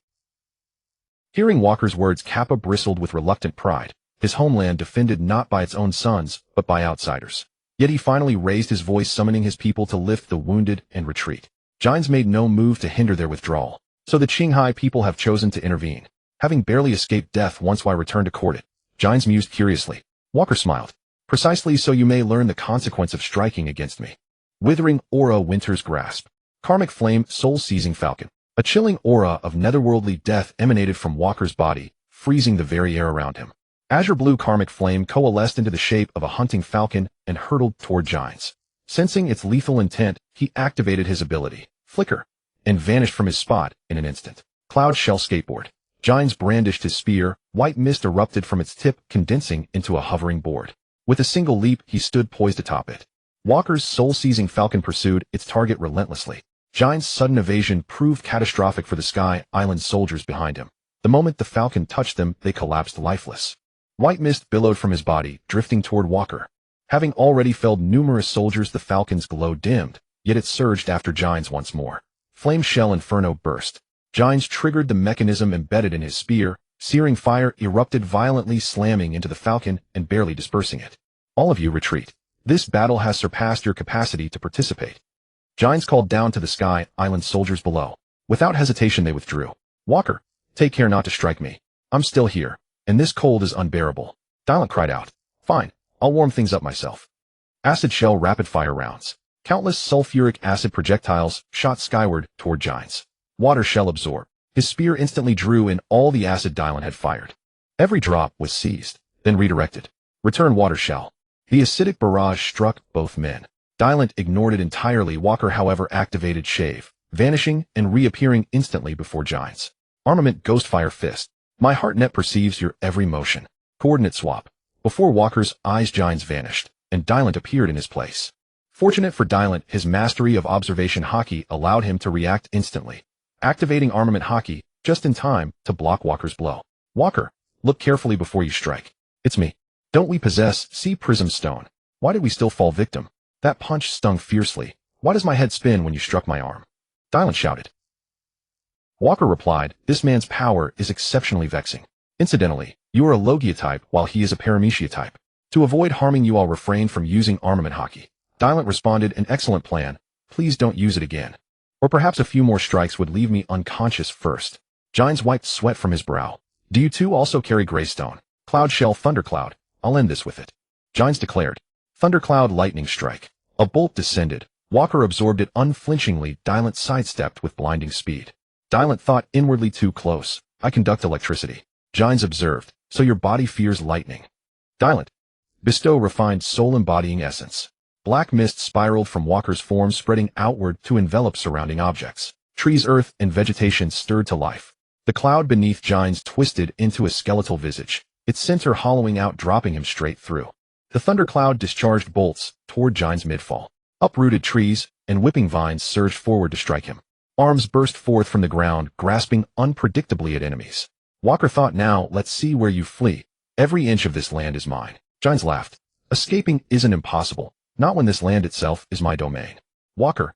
Hearing Walker's words, Kappa bristled with reluctant pride, his homeland defended not by its own sons, but by outsiders. Yet he finally raised his voice, summoning his people to lift the wounded and retreat. Giants made no move to hinder their withdrawal, so the Qinghai people have chosen to intervene, having barely escaped death once while returned to court it. Giants mused curiously. Walker smiled. "Precisely so you may learn the consequence of striking against me." Withering aura, winter's grasp. Karmic flame, soul-seizing falcon. A chilling aura of netherworldly death emanated from Walker's body, freezing the very air around him. Azure blue karmic flame coalesced into the shape of a hunting falcon and hurtled toward Giants. Sensing its lethal intent, he activated his ability, Flicker, and vanished from his spot in an instant. Cloud shell skateboard. Giants brandished his spear, white mist erupted from its tip, condensing into a hovering board. With a single leap, he stood poised atop it. Walker's soul-seizing falcon pursued its target relentlessly. Giant's sudden evasion proved catastrophic for the Sky Island soldiers behind him. The moment the falcon touched them, they collapsed lifeless. White mist billowed from his body, drifting toward Walker. Having already felled numerous soldiers, the falcon's glow dimmed, yet it surged after Giants once more. Flame shell inferno burst. Giants triggered the mechanism embedded in his spear. Searing fire erupted violently, slamming into the falcon and barely dispersing it. "All of you retreat. This battle has surpassed your capacity to participate." Giants called down to the Sky Island soldiers below. Without hesitation, they withdrew. "Walker, take care not to strike me. I'm still here, and this cold is unbearable." Dylan cried out. "Fine, I'll warm things up myself." Acid shell rapid-fire rounds. Countless sulfuric acid projectiles shot skyward toward Giants. Water shell absorbed. His spear instantly drew in all the acid Dylan had fired. Every drop was seized, then redirected. Return water shell. The acidic barrage struck both men. Dylan ignored it entirely. Walker, however, activated Shave, vanishing and reappearing instantly before Giants. Armament Ghostfire Fist. My heartnet perceives your every motion. Coordinate swap. Before Walker's eyes, Giants vanished, and Dylan appeared in his place. Fortunate for Dylan, his mastery of observation Haki allowed him to react instantly, activating Armament Haki just in time to block Walker's blow. "Walker, look carefully before you strike. It's me. Don't we possess Sea Prism Stone? Why did we still fall victim? That punch stung fiercely. Why does my head spin when you struck my arm?" Dylan shouted. Walker replied, "This man's power is exceptionally vexing. Incidentally, you are a Logia type while he is a Paramecia type. To avoid harming you, I'll refrain from using Armament Haki." Dylan responded, "An excellent plan. Please don't use it again. Or perhaps a few more strikes would leave me unconscious first." Giants wiped sweat from his brow. "Do you two also carry Greystone? Cloud Shell Thundercloud. I'll end this with it." Giants declared. Thundercloud Lightning Strike. A bolt descended. Walker absorbed it unflinchingly. Dylan sidestepped with blinding speed. Dylan thought inwardly, "Too close. I conduct electricity." Giants observed. "So your body fears lightning." Dylan. Bestow Refined Soul Embodying Essence. Black mist spiraled from Walker's form, spreading outward to envelop surrounding objects. Trees, earth, and vegetation stirred to life. The cloud beneath Giants twisted into a skeletal visage, its center hollowing out, dropping him straight through. The thundercloud discharged bolts toward Giants' midfall. Uprooted trees and whipping vines surged forward to strike him. Arms burst forth from the ground, grasping unpredictably at enemies. Walker thought, "Now, let's see where you flee. Every inch of this land is mine." Giants laughed. "Escaping isn't impossible. Not when this land itself is my domain." Walker.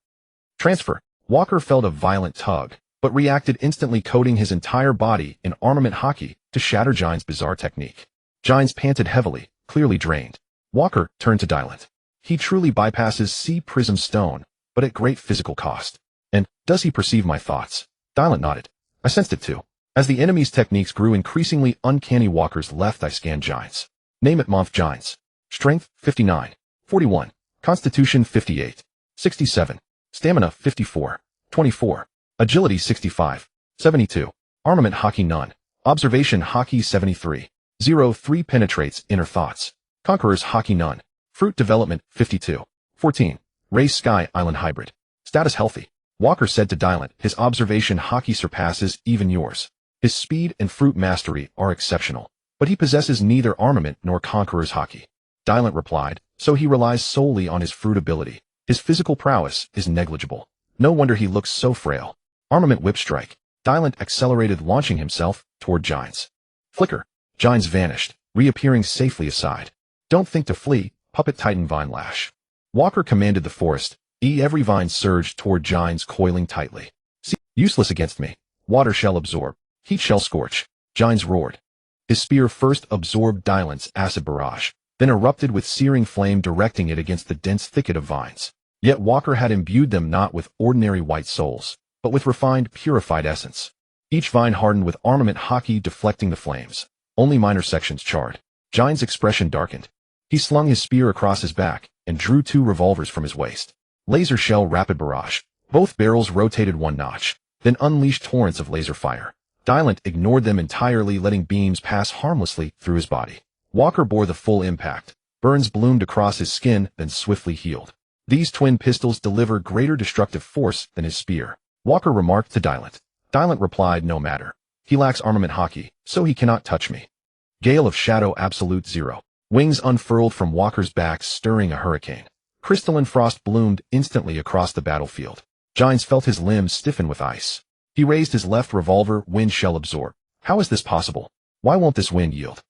Transfer. Walker felt a violent tug, but reacted instantly, coating his entire body in Armament Haki to shatter Giants' bizarre technique. Giants panted heavily, clearly drained. Walker turned to Dylan. "He truly bypasses Sea Prism Stone, but at great physical cost. And does he perceive my thoughts?" Dylan nodded. "I sensed it too. As the enemy's techniques grew increasingly uncanny, Walker's left eye scanned Giants. Name it month Giants. Strength, 59. 41. Constitution, 58. 67. Stamina, 54. 24. Agility, 65. 72. Armament Haki, none. Observation Haki, 73. 03. Penetrates inner thoughts. Conqueror's Haki, none. Fruit Development, 52. 14. Race Sky Island Hybrid. Status healthy. Walker said to Dylan, his observation haki surpasses even yours. His speed and fruit mastery are exceptional, but he possesses neither armament nor conqueror's haki. Dylan replied, so he relies solely on his fruit ability. His physical prowess is negligible. No wonder he looks so frail. Armament whip strike. Dylan accelerated, launching himself toward Giants. Flicker. Giants vanished, reappearing safely aside. Don't think to flee, puppet titan vine lash. Walker commanded the forest. Every vine surged toward Giants, coiling tightly. See, useless against me. Water shall absorb. Heat shall scorch. Giants roared. His spear first absorbed Dylan's acid barrage, then erupted with searing flame, directing it against the dense thicket of vines. Yet Walker had imbued them not with ordinary white souls, but with refined, purified essence. Each vine hardened with armament haki, deflecting the flames. Only minor sections charred. Giant's expression darkened. He slung his spear across his back and drew 2 revolvers from his waist. Laser shell rapid barrage. Both barrels rotated 1 notch, then unleashed torrents of laser fire. Dylan ignored them entirely, letting beams pass harmlessly through his body. Walker bore the full impact. Burns bloomed across his skin, then swiftly healed. These twin pistols deliver greater destructive force than his spear, Walker remarked to Dylan. Dylan replied, no matter. He lacks armament haki, so he cannot touch me. Gale of Shadow Absolute Zero. Wings unfurled from Walker's back, stirring a hurricane. Crystalline frost bloomed instantly across the battlefield. Giants felt his limbs stiffen with ice. He raised his left revolver. Wind shall absorb. How is this possible? Why won't this wind yield?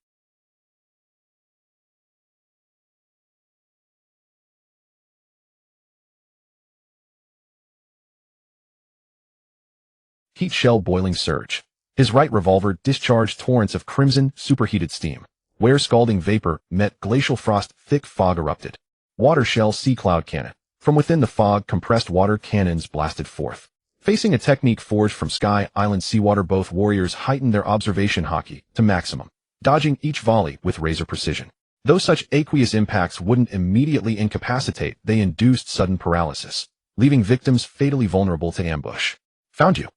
Heat shell boiling surge. His right revolver discharged torrents of crimson, superheated steam. Where scalding vapor met glacial frost, thick fog erupted. Water shell sea cloud cannon. From within the fog, compressed water cannons blasted forth. Facing a technique forged from Sky Island seawater, both warriors heightened their observation haki to maximum, dodging each volley with razor precision. Though such aqueous impacts wouldn't immediately incapacitate, they induced sudden paralysis, leaving victims fatally vulnerable to ambush. Found you.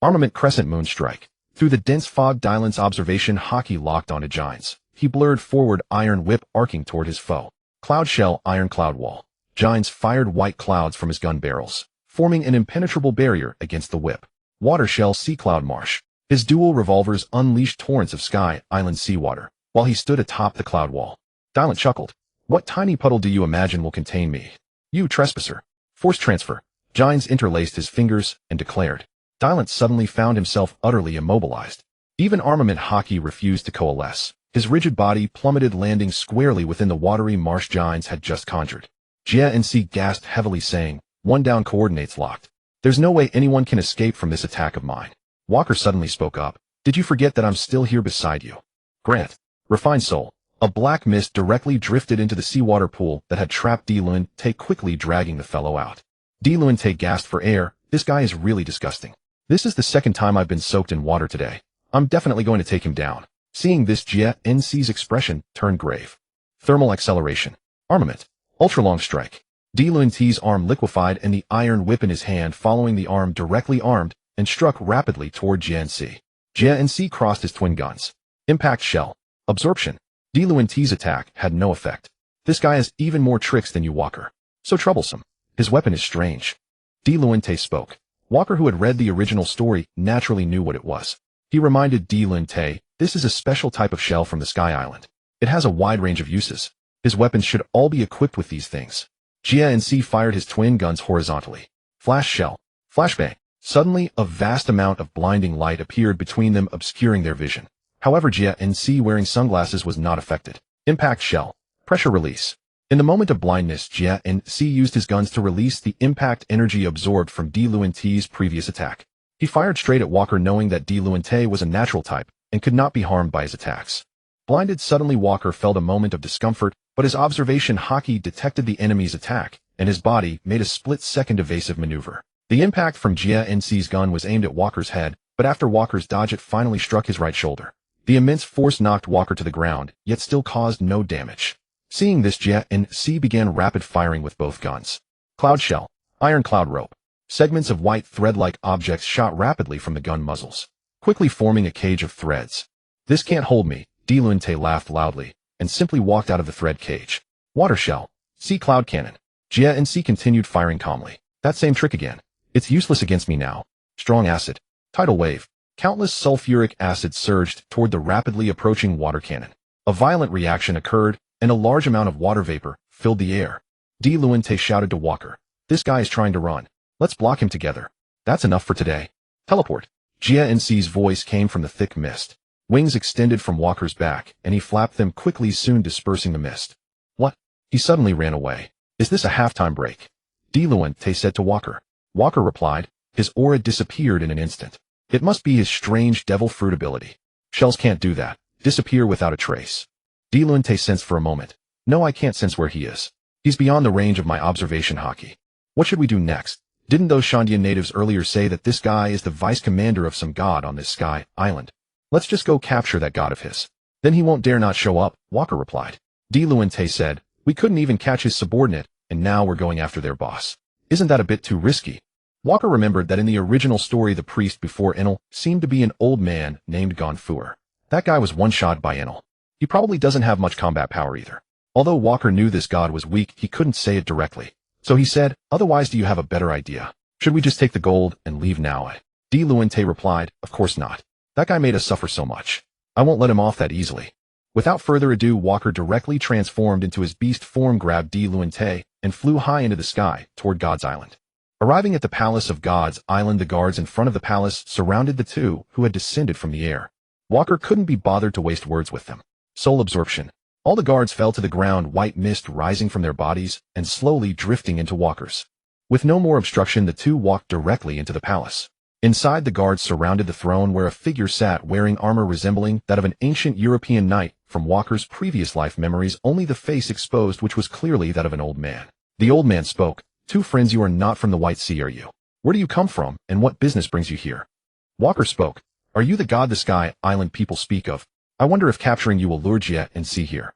Armament crescent moon strike. Through the dense fog, Dylan's observation haki locked onto Giants. He blurred forward, iron whip arcing toward his foe. Cloud shell, iron cloud wall. Giants fired white clouds from his gun barrels, forming an impenetrable barrier against the whip. Water shell, sea cloud marsh. His dual revolvers unleashed torrents of Sky Island seawater, while he stood atop the cloud wall. Dylan chuckled. What tiny puddle do you imagine will contain me? You trespasser. Force transfer. Giants interlaced his fingers and declared. Dylan suddenly found himself utterly immobilized. Even armament haki refused to coalesce. His rigid body plummeted, landing squarely within the watery marsh Giants had just conjured. Jia and C gasped heavily, saying, one down, coordinates locked. There's no way anyone can escape from this attack of mine. Walker suddenly spoke up. Did you forget that I'm still here beside you? Grant. Refined soul. A black mist directly drifted into the seawater pool that had trapped Dylan, quickly dragging the fellow out. Dylan gasped for air. This guy is really disgusting. This is the second time I've been soaked in water today. I'm definitely going to take him down. Seeing this, Jia NC's expression turned grave. Thermal acceleration. Armament. Ultralong strike. Dylan's arm liquefied and the iron whip in his hand, following the arm directly armed, and struck rapidly toward Jia NC. Jia NC crossed his twin guns. Impact shell. Absorption. Dylan's attack had no effect. This guy has even more tricks than you, Walker. So troublesome. His weapon is strange. Dylan spoke. Walker, who had read the original story, naturally knew what it was. He reminded Dylan, this is a special type of shell from the Sky Island. It has a wide range of uses. His weapons should all be equipped with these things. Jia NC fired his twin guns horizontally. Flash shell. Flashbang. Suddenly, a vast amount of blinding light appeared between them, obscuring their vision. However, Jia NC, wearing sunglasses, was not affected. Impact shell. Pressure release. In the moment of blindness, Jia NC used his guns to release the impact energy absorbed from Dylan's previous attack. He fired straight at Walker, knowing that Dylan was a natural type and could not be harmed by his attacks. Blinded, suddenly Walker felt a moment of discomfort, but his observation haki detected the enemy's attack, and his body made a split-second evasive maneuver. The impact from Jia NC's gun was aimed at Walker's head, but after Walker's dodge, it finally struck his right shoulder. The immense force knocked Walker to the ground, yet still caused no damage. Seeing this, Jia NC began rapid firing with both guns. Cloud shell. Iron cloud rope. Segments of white thread-like objects shot rapidly from the gun muzzles, quickly forming a cage of threads. This can't hold me, Dylan laughed loudly, and simply walked out of the thread cage. Water shell. See cloud cannon. Jia and C continued firing calmly. That same trick again. It's useless against me now. Strong acid. Tidal wave. Countless sulfuric acid surged toward the rapidly approaching water cannon. A violent reaction occurred, and a large amount of water vapor filled the air. Di Luante shouted to Walker. This guy is trying to run. Let's block him together. That's enough for today. Teleport. Jia and C's voice came from the thick mist. Wings extended from Walker's back, and he flapped them quickly, soon dispersing the mist. What? He suddenly ran away. Is this a halftime break? Di Luante said to Walker. Walker replied. His aura disappeared in an instant. It must be his strange devil fruit ability. Shells can't do that. Disappear without a trace. Di Luante sensed for a moment. No, I can't sense where he is. He's beyond the range of my observation Haki. What should we do next? Didn't those Shandian natives earlier say that this guy is the vice commander of some god on this sky island? Let's just go capture that god of his. Then he won't dare not show up, Walker replied. Di Luante said, we couldn't even catch his subordinate, and now we're going after their boss. Isn't that a bit too risky? Walker remembered that in the original story the priest before Enel seemed to be an old man named Gonfuer. That guy was one-shot by Enel. He probably doesn't have much combat power either. Although Walker knew this god was weak, he couldn't say it directly. So he said, otherwise do you have a better idea? Should we just take the gold and leave now? Di Luante replied, of course not. That guy made us suffer so much. I won't let him off that easily. Without further ado, Walker directly transformed into his beast form, grabbed Di Luante, and flew high into the sky toward God's Island. Arriving at the palace of God's Island, the guards in front of the palace surrounded the two who had descended from the air. Walker couldn't be bothered to waste words with them. Soul absorption. All the guards fell to the ground, white mist rising from their bodies and slowly drifting into Walker's. With no more obstruction, the two walked directly into the palace. Inside, the guards surrounded the throne where a figure sat wearing armor resembling that of an ancient European knight from Walker's previous life memories, only the face exposed, which was clearly that of an old man. The old man spoke. Two friends, you are not from the White Sea, are you? Where do you come from, and what business brings you here? Walker spoke. Are you the god the Sky Island people speak of? I wonder if capturing you will lure Jia and C here.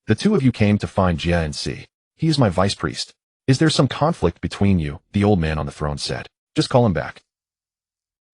The two of you came to find Jia and C. He is my vice priest. Is there some conflict between you? The old man on the throne said. Just call him back.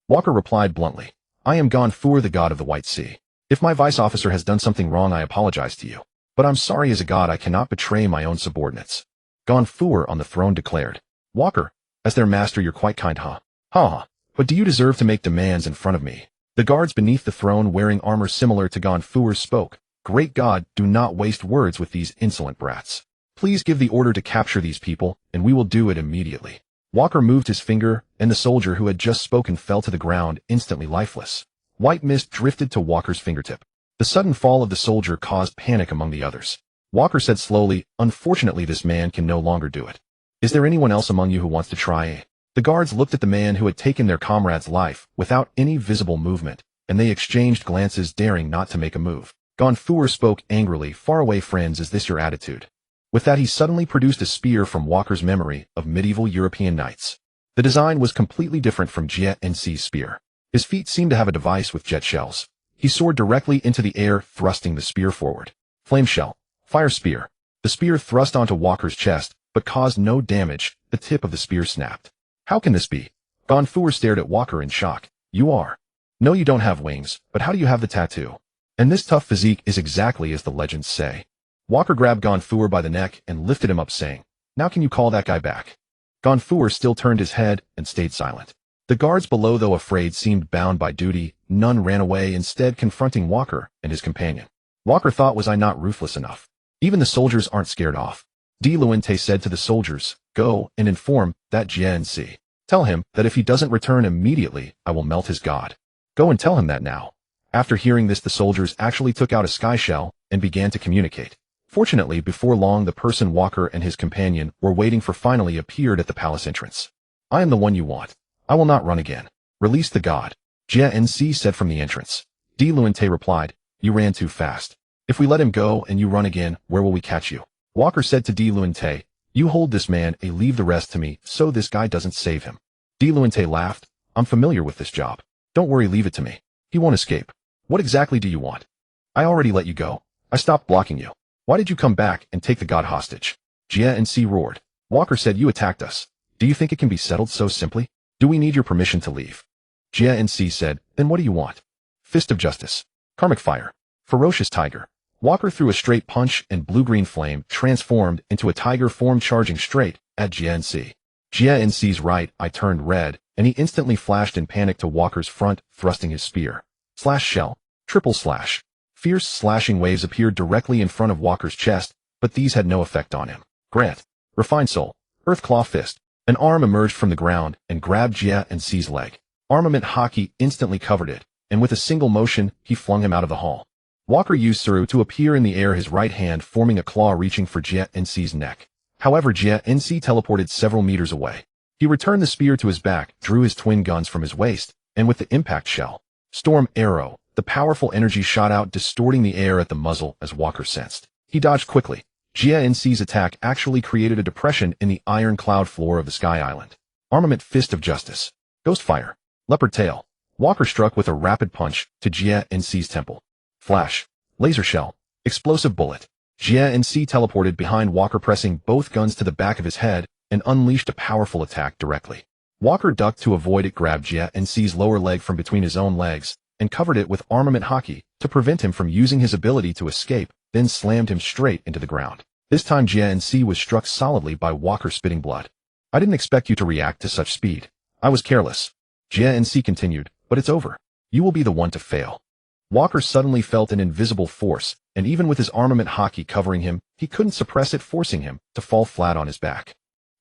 Walker replied bluntly. I am Gonfuer, the god of the White Sea. If my vice officer has done something wrong, I apologize to you. But I'm sorry, as a god I cannot betray my own subordinates. Gonfuer on the throne declared. Walker, as their master you're quite kind, huh? Ha. But do you deserve to make demands in front of me? The guards beneath the throne wearing armor similar to Gonfuer spoke. Great God, do not waste words with these insolent brats. Please give the order to capture these people, and we will do it immediately. Walker moved his finger, and the soldier who had just spoken fell to the ground, instantly lifeless. White mist drifted to Walker's fingertip. The sudden fall of the soldier caused panic among the others. Walker said slowly, unfortunately this man can no longer do it. Is there anyone else among you who wants to try? The guards looked at the man who had taken their comrade's life without any visible movement, and they exchanged glances, daring not to make a move. Gonfuer spoke angrily. Far away, friends, is this your attitude? With that, he suddenly produced a spear from Walker's memory of medieval European knights. The design was completely different from Jia and C's spear. His feet seemed to have a device with jet shells. He soared directly into the air, thrusting the spear forward. Flame shell. Fire spear. The spear thrust onto Walker's chest, but caused no damage. The tip of the spear snapped. How can this be? Gonfuer stared at Walker in shock. You are. No, you don't have wings, but how do you have the tattoo? And this tough physique is exactly as the legends say. Walker grabbed Gonfuer by the neck and lifted him up, saying, Now can you call that guy back? Gonfuer still turned his head and stayed silent. The guards below, though afraid, seemed bound by duty. None ran away, instead confronting Walker and his companion. Walker thought, was I not ruthless enough? Even the soldiers aren't scared off. Di Luante said to the soldiers, Go and inform that Jia and C. Tell him that if he doesn't return immediately, I will melt his god. Go and tell him that now. After hearing this, the soldiers actually took out a sky shell and began to communicate. Fortunately, before long, the person Walker and his companion were waiting for finally appeared at the palace entrance. I am the one you want. I will not run again. Release the god. Jia and C said from the entrance. Di Luante replied, You ran too fast. If we let him go and you run again, where will we catch you? Walker said to Di Luante, You hold this man and leave the rest to me, so this guy doesn't save him. Di Luante laughed. I'm familiar with this job. Don't worry, leave it to me. He won't escape. What exactly do you want? I already let you go. I stopped blocking you. Why did you come back and take the god hostage? Jia and C roared. Walker said, You attacked us. Do you think it can be settled so simply? Do we need your permission to leave? Jia and C said, Then what do you want? Fist of justice. Karmic fire. Ferocious tiger. Walker threw a straight punch and blue-green flame transformed into a tiger form charging straight at Jia NC. Jia NC's right eye turned red, and he instantly flashed in panic to Walker's front, thrusting his spear. Slash shell. Triple slash. Fierce slashing waves appeared directly in front of Walker's chest, but these had no effect on him. Grant. Refined soul. Earth claw fist. An arm emerged from the ground and grabbed Jia NC's leg. Armament Haki instantly covered it, and with a single motion, he flung him out of the hall. Walker used Suru to appear in the air, his right hand forming a claw reaching for Jia NC's neck. However, Jia NC teleported several meters away. He returned the spear to his back, drew his twin guns from his waist, and with the impact shell, storm arrow, the powerful energy shot out, distorting the air at the muzzle as Walker sensed. He dodged quickly. Jia NC's attack actually created a depression in the iron cloud floor of the Sky Island. Armament Fist of Justice. Ghost Fire. Leopard Tail. Walker struck with a rapid punch to Jia NC's temple. Flash. Laser Shell. Explosive Bullet. Jia NC teleported behind Walker, pressing both guns to the back of his head, and unleashed a powerful attack directly. Walker ducked to avoid it, grabbed Jia NC's lower leg from between his own legs, and covered it with Armament Haki to prevent him from using his ability to escape, then slammed him straight into the ground. This time Jia NC was struck solidly by Walker, spitting blood. I didn't expect you to react to such speed. I was careless. Jia NC continued, but it's over. You will be the one to fail. Walker suddenly felt an invisible force, and even with his Armament Haki covering him, he couldn't suppress it, forcing him to fall flat on his back.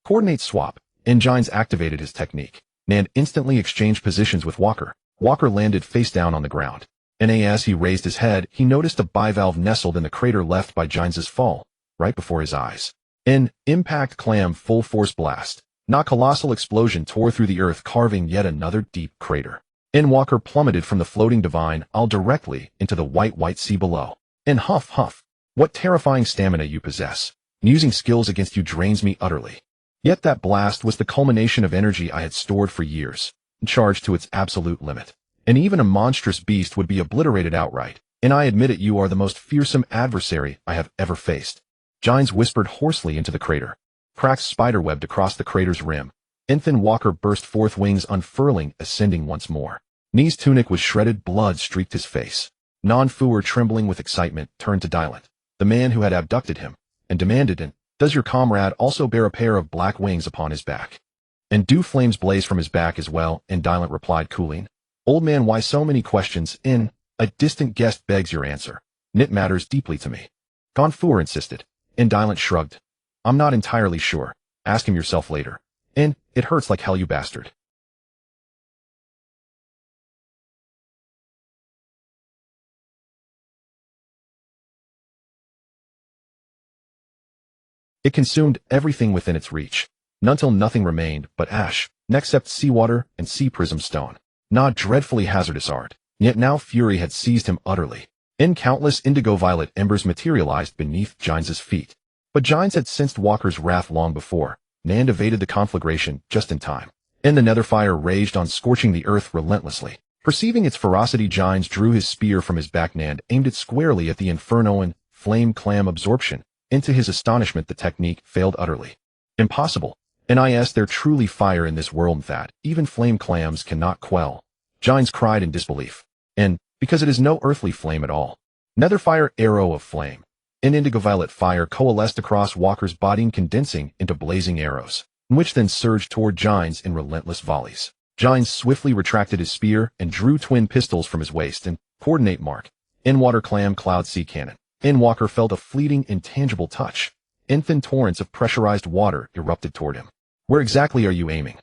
Coordinate swap. Engines activated his technique. Nand instantly exchanged positions with Walker. Walker landed face down on the ground. And as he raised his head, he noticed a bivalve nestled in the crater left by Gines's fall, right before his eyes. An impact clam full force blast. A colossal explosion tore through the earth, carving yet another deep crater. Walker plummeted from the floating divine Al directly into the white sea below. Huff. What terrifying stamina you possess. Using skills against you drains me utterly. Yet that blast was the culmination of energy I had stored for years, charged to its absolute limit. And even a monstrous beast would be obliterated outright, and I admit it, you are the most fearsome adversary I have ever faced. Gines whispered hoarsely into the crater. Cracks spiderwebbed across the crater's rim. Then Walker burst forth, wings unfurling, ascending once more. Knee's tunic was shredded, blood streaked his face. Non-Fuer, trembling with excitement, turned to Dylan, the man who had abducted him, and demanded, does your comrade also bear a pair of black wings upon his back? And do flames blaze from his back as well? And Dylan replied, cooling, old man, why so many questions? A distant guest begs your answer. It matters deeply to me. Gonfuer insisted, and Dylan shrugged. I'm not entirely sure. Ask him yourself later. It hurts like hell, you bastard. It consumed everything within its reach, until nothing remained but ash, except seawater and sea prism stone. Not dreadfully hazardous art, yet now fury had seized him utterly. Countless indigo-violet embers materialized beneath Gines's feet. But Gines had sensed Walker's wrath long before, and evaded the conflagration just in time. The netherfire raged on, scorching the earth relentlessly. Perceiving its ferocity, Gines drew his spear from his back and aimed it squarely at the inferno and flame clam absorption. To his astonishment, the technique failed utterly. Impossible. Is there truly fire in this world that even flame clams cannot quell? Gines cried in disbelief. Because it is no earthly flame at all. Netherfire arrow of flame. An indigo-violet fire coalesced across Walker's body, condensing into blazing arrows, which then surged toward Gines in relentless volleys. Gines swiftly retracted his spear and drew twin pistols from his waist and coordinate mark. Water clam cloud sea cannon. Walker felt a fleeting, intangible touch. Thin torrents of pressurized water erupted toward him. Where exactly are you aiming?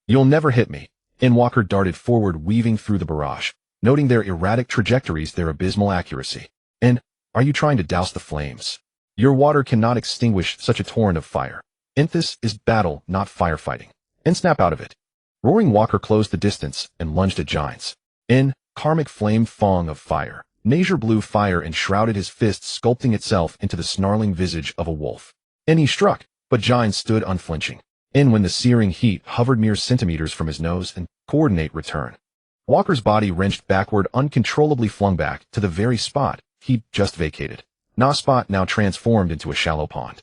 You'll never hit me. Walker darted forward, weaving through the barrage, noting their erratic trajectories, their abysmal accuracy. Are you trying to douse the flames? Your water cannot extinguish such a torrent of fire. This is battle, not firefighting. Snap out of it. Roaring, Walker closed the distance and lunged at Gines. Karmic flame thong of fire. Azure blue fire enshrouded his fist, sculpting itself into the snarling visage of a wolf. He struck, but Gines stood unflinching. When the searing heat hovered mere centimeters from his nose, coordinate return. Walker's body wrenched backward, uncontrollably flung back to the very spot he'd just vacated. Spot now transformed into a shallow pond.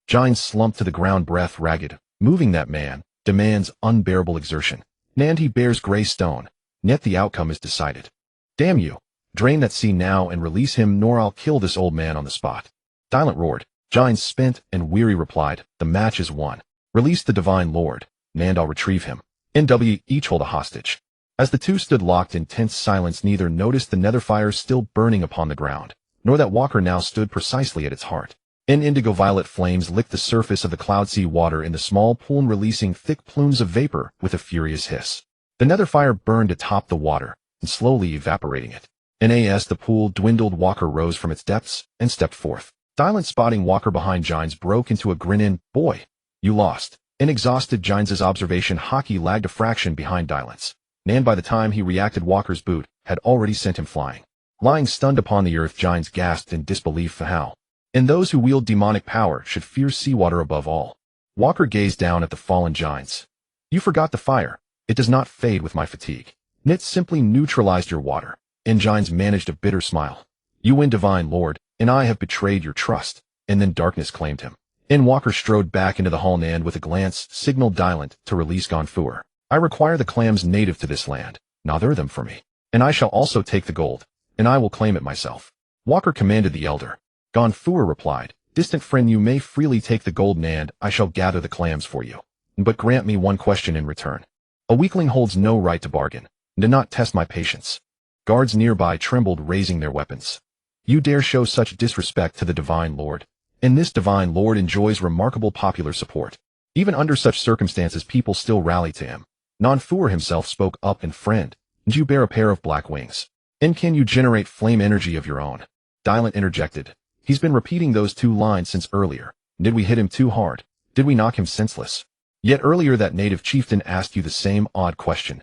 Gines slumped to the ground, breath ragged, Moving that man demands unbearable exertion. And he bears gray stone, yet the outcome is decided. Damn you! Drain that sea now and release him, nor I'll kill this old man on the spot. Dylan roared. Giants spent and weary replied, the match is won. Release the divine lord, and I'll retrieve him. NW each hold a hostage. As the two stood locked in tense silence, neither noticed the nether fires still burning upon the ground, nor that Walker now stood precisely at its heart. Indigo-violet flames licked the surface of the cloud sea water in the small pool, releasing thick plumes of vapor with a furious hiss. The nether fire burned atop the water, and slowly evaporating it. As the pool dwindled, Walker rose from its depths and stepped forth. Dylan, spotting Walker behind Giants, broke into a grin. Boy, you lost. Exhausted, Giants' observation Haki lagged a fraction behind Dylan's, and by the time he reacted, Walker's boot had already sent him flying. Lying stunned upon the earth, Giants gasped in disbelief. How? And those who wield demonic power should fear seawater above all. Walker gazed down at the fallen Giants. You forgot the fire. It does not fade with my fatigue. It simply neutralized your water. And Giants managed a bitter smile. You win, divine lord, and I have betrayed your trust. And then darkness claimed him. Walker strode back into the hall and with a glance signaled Dylan to release Gonfour. I require the clams native to this land. Nether them for me. And I shall also take the gold, and I will claim it myself. Walker commanded the elder. Gonfour replied, distant friend, you may freely take the gold, and I shall gather the clams for you. But grant me one question in return. A weakling holds no right to bargain. Do not test my patience. Guards nearby trembled, raising their weapons. You dare show such disrespect to the divine lord? And this divine lord enjoys remarkable popular support. Even under such circumstances, people still rally to him. Gonfour himself spoke up, and friend, do you bear a pair of black wings? And can you generate flame energy of your own? Dylan interjected. He's been repeating those two lines since earlier. Did we hit him too hard? Did we knock him senseless? Yet earlier that native chieftain asked you the same odd question.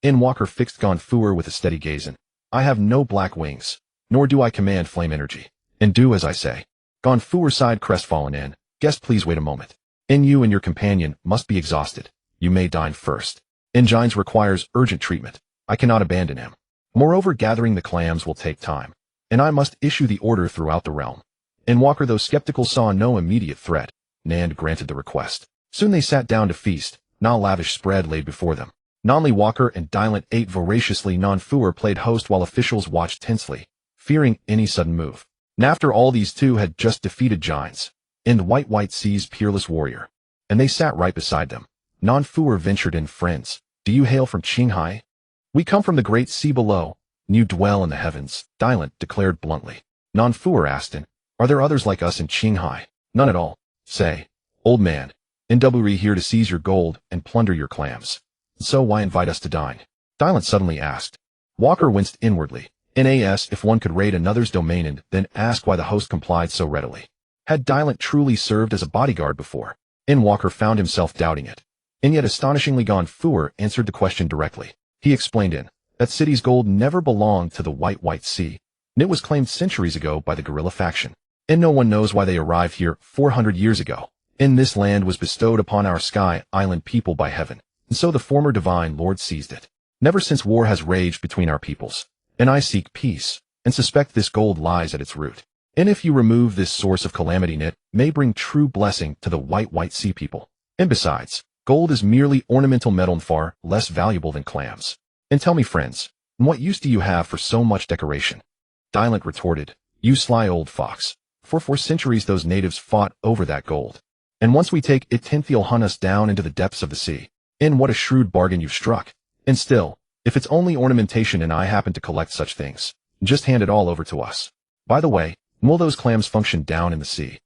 Walker fixed Gonfour with a steady gaze. I have no black wings, nor do I command flame energy. And do as I say. Gonfour sighed, crestfallen. Guest, please wait a moment. You and your companion must be exhausted. You may dine first. Giants requires urgent treatment. I cannot abandon him. Moreover, gathering the clams will take time, and I must issue the order throughout the realm. Walker, though skeptical, saw no immediate threat, and granted the request. Soon they sat down to feast. A lavish spread laid before them. Only Walker and Dylan ate voraciously. Gonfour played host while officials watched tensely, fearing any sudden move. And after all, these two had just defeated Giants, and White Sea's peerless warrior, and they sat right beside them. Gonfour ventured in, friends, do you hail from Qinghai? We come from the great sea below, and you dwell in the heavens, Dylan declared bluntly. Gonfour asked, are there others like us in Qinghai? None at all. Say, old man, NW here to seize your gold and plunder your clams. So why invite us to dine? Dylan suddenly asked. Walker winced inwardly. If one could raid another's domain and then ask why the host complied so readily. Had Dylan truly served as a bodyguard before? Walker found himself doubting it. And yet astonishingly, Gonfour answered the question directly. He explained that city's gold never belonged to the White Sea, and it was claimed centuries ago by the guerrilla faction. And no one knows why they arrived here 400 years ago. And this land was bestowed upon our Sky Island people by heaven, and so the former divine lord seized it. Never since war has raged between our peoples. And I seek peace, and suspect this gold lies at its root. And if you remove this source of calamity, it may bring true blessing to the White Sea people. And besides, gold is merely ornamental metal and far less valuable than clams. And tell me, friends, what use do you have for so much decoration? Dylan retorted, you sly old fox. For centuries those natives fought over that gold. And once we take it, they'll hunt us down into the depths of the sea. And what a shrewd bargain you've struck. And still, if it's only ornamentation and I happen to collect such things, just hand it all over to us. By the way, will those clams function down in the sea?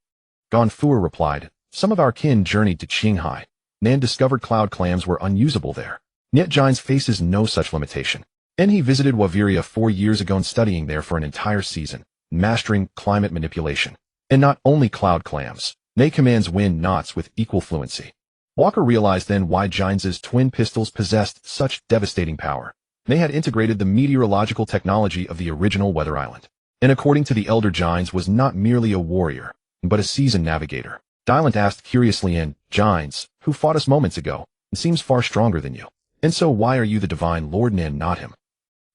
Gonfour replied, some of our kin journeyed to Qinghai, and discovered cloud clams were unusable there. Yet Giants faces no such limitation. And he visited Waviria 4 years ago and studying there for an entire season, mastering climate manipulation. And not only cloud clams, they commands wind knots with equal fluency. Walker realized then why Giants' twin pistols possessed such devastating power. They had integrated the meteorological technology of the original weather island. And according to the elder, Giants was not merely a warrior, but a seasoned navigator. Dylan asked curiously, Giants, who fought us moments ago, seems far stronger than you. And so why are you the divine lord and not him?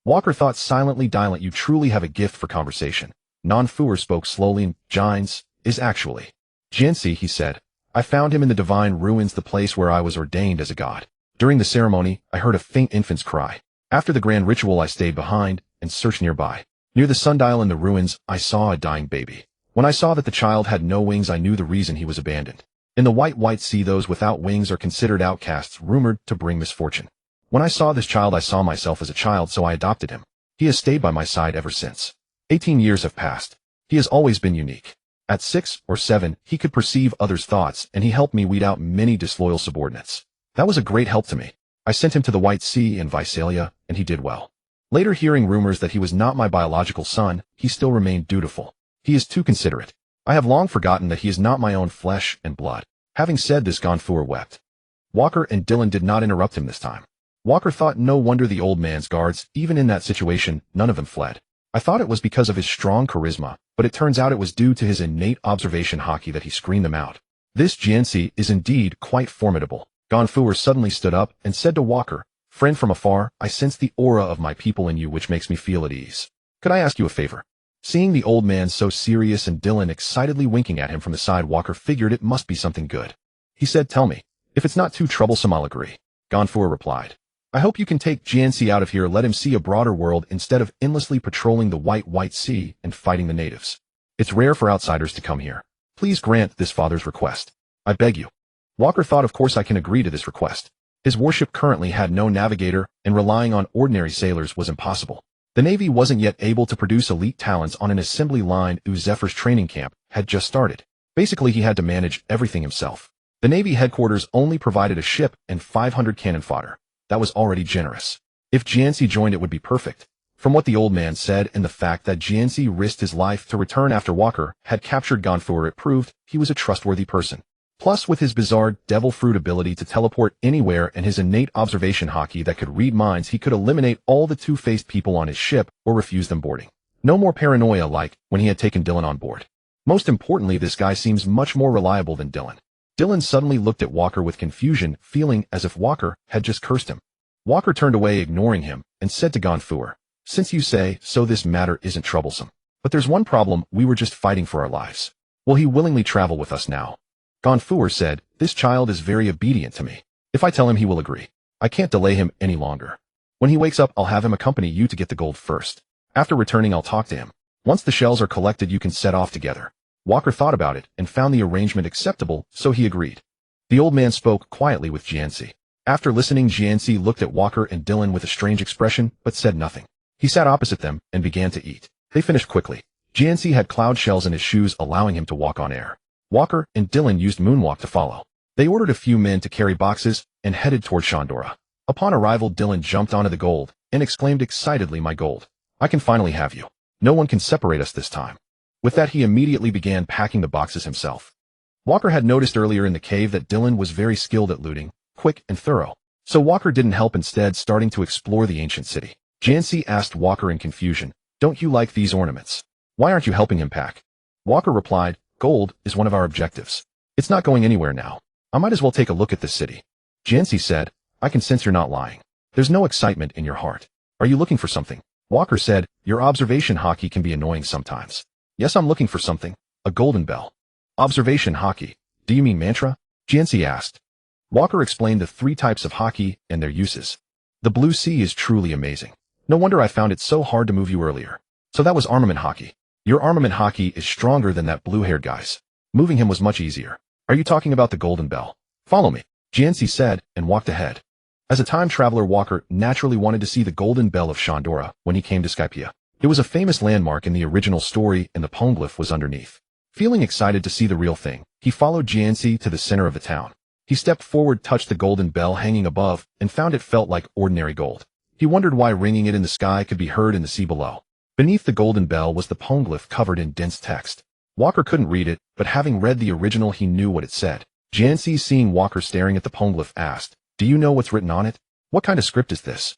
Walker thought silently. Dylan, you truly have a gift for conversation. Gonfour spoke slowly, Giants is actually. Gensi, he said. I found him in the divine ruins, the place where I was ordained as a god. During the ceremony, I heard a faint infant's cry. After the grand ritual, I stayed behind and searched nearby. Near the sundial in the ruins, I saw a dying baby. When I saw that the child had no wings, I knew the reason he was abandoned. In the white sea, those without wings are considered outcasts, rumored to bring misfortune. When I saw this child, I saw myself as a child, so I adopted him. He has stayed by my side ever since. 18 years have passed. He has always been unique. At 6 or 7, he could perceive others' thoughts, and he helped me weed out many disloyal subordinates. That was a great help to me. I sent him to the White Sea and Visalia, and he did well. Later, hearing rumors that he was not my biological son, he still remained dutiful. He is too considerate. I have long forgotten that he is not my own flesh and blood. Having said this, Gonfour wept. Walker and Dylan did not interrupt him this time. Walker thought no wonder the old man's guards, even in that situation, none of them fled. I thought it was because of his strong charisma, but it turns out it was due to his innate observation haki that he screened them out. This Jianxi is indeed quite formidable. Gonfour suddenly stood up and said to Walker, "Friend from afar, I sense the aura of my people in you, which makes me feel at ease. Could I ask you a favor?" Seeing the old man so serious and Dylan excitedly winking at him from the side, Walker figured it must be something good. He said, "Tell me. If it's not too troublesome, I'll agree." Gonfour replied, "I hope you can take Jianxi out of here, let him see a broader world instead of endlessly patrolling the White Sea and fighting the natives. It's rare for outsiders to come here. Please grant this father's request. I beg you." Walker thought, of course I can agree to this request. His warship currently had no navigator, and relying on ordinary sailors was impossible. The Navy wasn't yet able to produce elite talents on an assembly line. Zephyr's training camp had just started. Basically, he had to manage everything himself. The Navy headquarters only provided a ship and 500 cannon fodder. That was already generous. If Jianxi joined, it would be perfect. From what the old man said and the fact that Jianxi risked his life to return after Walker had captured Gonfour, it proved he was a trustworthy person. Plus, with his bizarre devil fruit ability to teleport anywhere and his innate observation haki that could read minds, he could eliminate all the two-faced people on his ship or refuse them boarding. No more paranoia like when he had taken Dylan on board. Most importantly, this guy seems much more reliable than Dylan. Dylan suddenly looked at Walker with confusion, feeling as if Walker had just cursed him. Walker turned away, ignoring him, and said to Gonfour, "Since you say so, this matter isn't troublesome. But there's one problem: we were just fighting for our lives. Will he willingly travel with us now?" Gonfour said, "This child is very obedient to me. If I tell him, he will agree. I can't delay him any longer. When he wakes up, I'll have him accompany you to get the gold first. After returning, I'll talk to him. Once the shells are collected, you can set off together." Walker thought about it and found the arrangement acceptable, so he agreed. The old man spoke quietly with Jianxi. After listening, Jianxi looked at Walker and Dylan with a strange expression, but said nothing. He sat opposite them and began to eat. They finished quickly. Jianxi had cloud shells in his shoes, allowing him to walk on air. Walker and Dylan used moonwalk to follow. They ordered a few men to carry boxes and headed toward Shandora. Upon arrival, Dylan jumped onto the gold and exclaimed excitedly, "My gold! I can finally have you. No one can separate us this time." With that, he immediately began packing the boxes himself. Walker had noticed earlier in the cave that Dylan was very skilled at looting, quick and thorough. So Walker didn't help, instead starting to explore the ancient city. Jianxi asked Walker in confusion, "Don't you like these ornaments? Why aren't you helping him pack?" Walker replied, "Gold is one of our objectives. It's not going anywhere now. I might as well take a look at this city." Jianxi said, "I can sense you're not lying. There's no excitement in your heart. Are you looking for something?" Walker said, "Your observation haki can be annoying sometimes." "Yes, I'm looking for something. A golden bell." "Observation haki? Do you mean mantra?" Jianxi asked. Walker explained the 3 types of haki and their uses. "The blue sea is truly amazing. No wonder I found it so hard to move you earlier." "So that was armament haki. Your armament haki is stronger than that blue-haired guy's. Moving him was much easier. Are you talking about the golden bell?" "Follow me," Jianxi said, and walked ahead. As a time traveler, Walker naturally wanted to see the golden bell of Shandora when he came to Skypia. It was a famous landmark in the original story, and the poneglyph was underneath. Feeling excited to see the real thing, he followed Jianxi to the center of the town. He stepped forward, touched the golden bell hanging above, and found it felt like ordinary gold. He wondered why ringing it in the sky could be heard in the sea below. Beneath the golden bell was the poneglyph covered in dense text. Walker couldn't read it, but having read the original, he knew what it said. Jianxi, seeing Walker staring at the poneglyph, asked, "Do you know what's written on it? What kind of script is this?"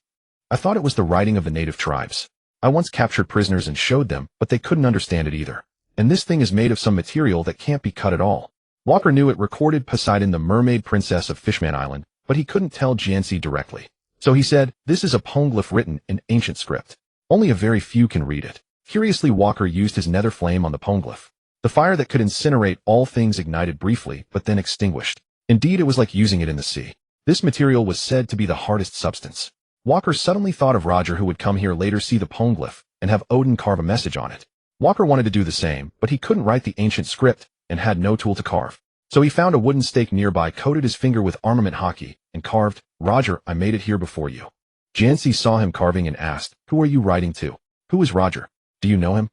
"I thought it was the writing of the native tribes. I once captured prisoners and showed them, but they couldn't understand it either. And this thing is made of some material that can't be cut at all." Walker knew it recorded Poseidon, the mermaid princess of Fishman Island, but he couldn't tell Jianxi directly. So he said, "This is a poneglyph written in ancient script. Only a very few can read it." Curiously, Walker used his nether flame on the poneglyph. The fire that could incinerate all things ignited briefly, but then extinguished. Indeed, it was like using it in the sea. This material was said to be the hardest substance. Walker suddenly thought of Roger, who would come here later, see the poneglyph, and have Odin carve a message on it. Walker wanted to do the same, but he couldn't write the ancient script, and had no tool to carve. So he found a wooden stake nearby, coated his finger with armament haki, and carved, "Roger, I made it here before you." Jancy saw him carving and asked, "Who are you writing to? Who is Roger? Do you know him?"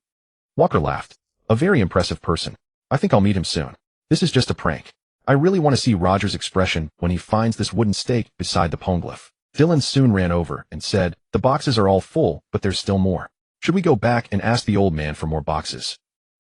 Walker laughed. "A very impressive person. I think I'll meet him soon. This is just a prank. I really want to see Roger's expression when he finds this wooden stake beside the poneglyph." Dylan soon ran over and said, "The boxes are all full, but there's still more. Should we go back and ask the old man for more boxes?"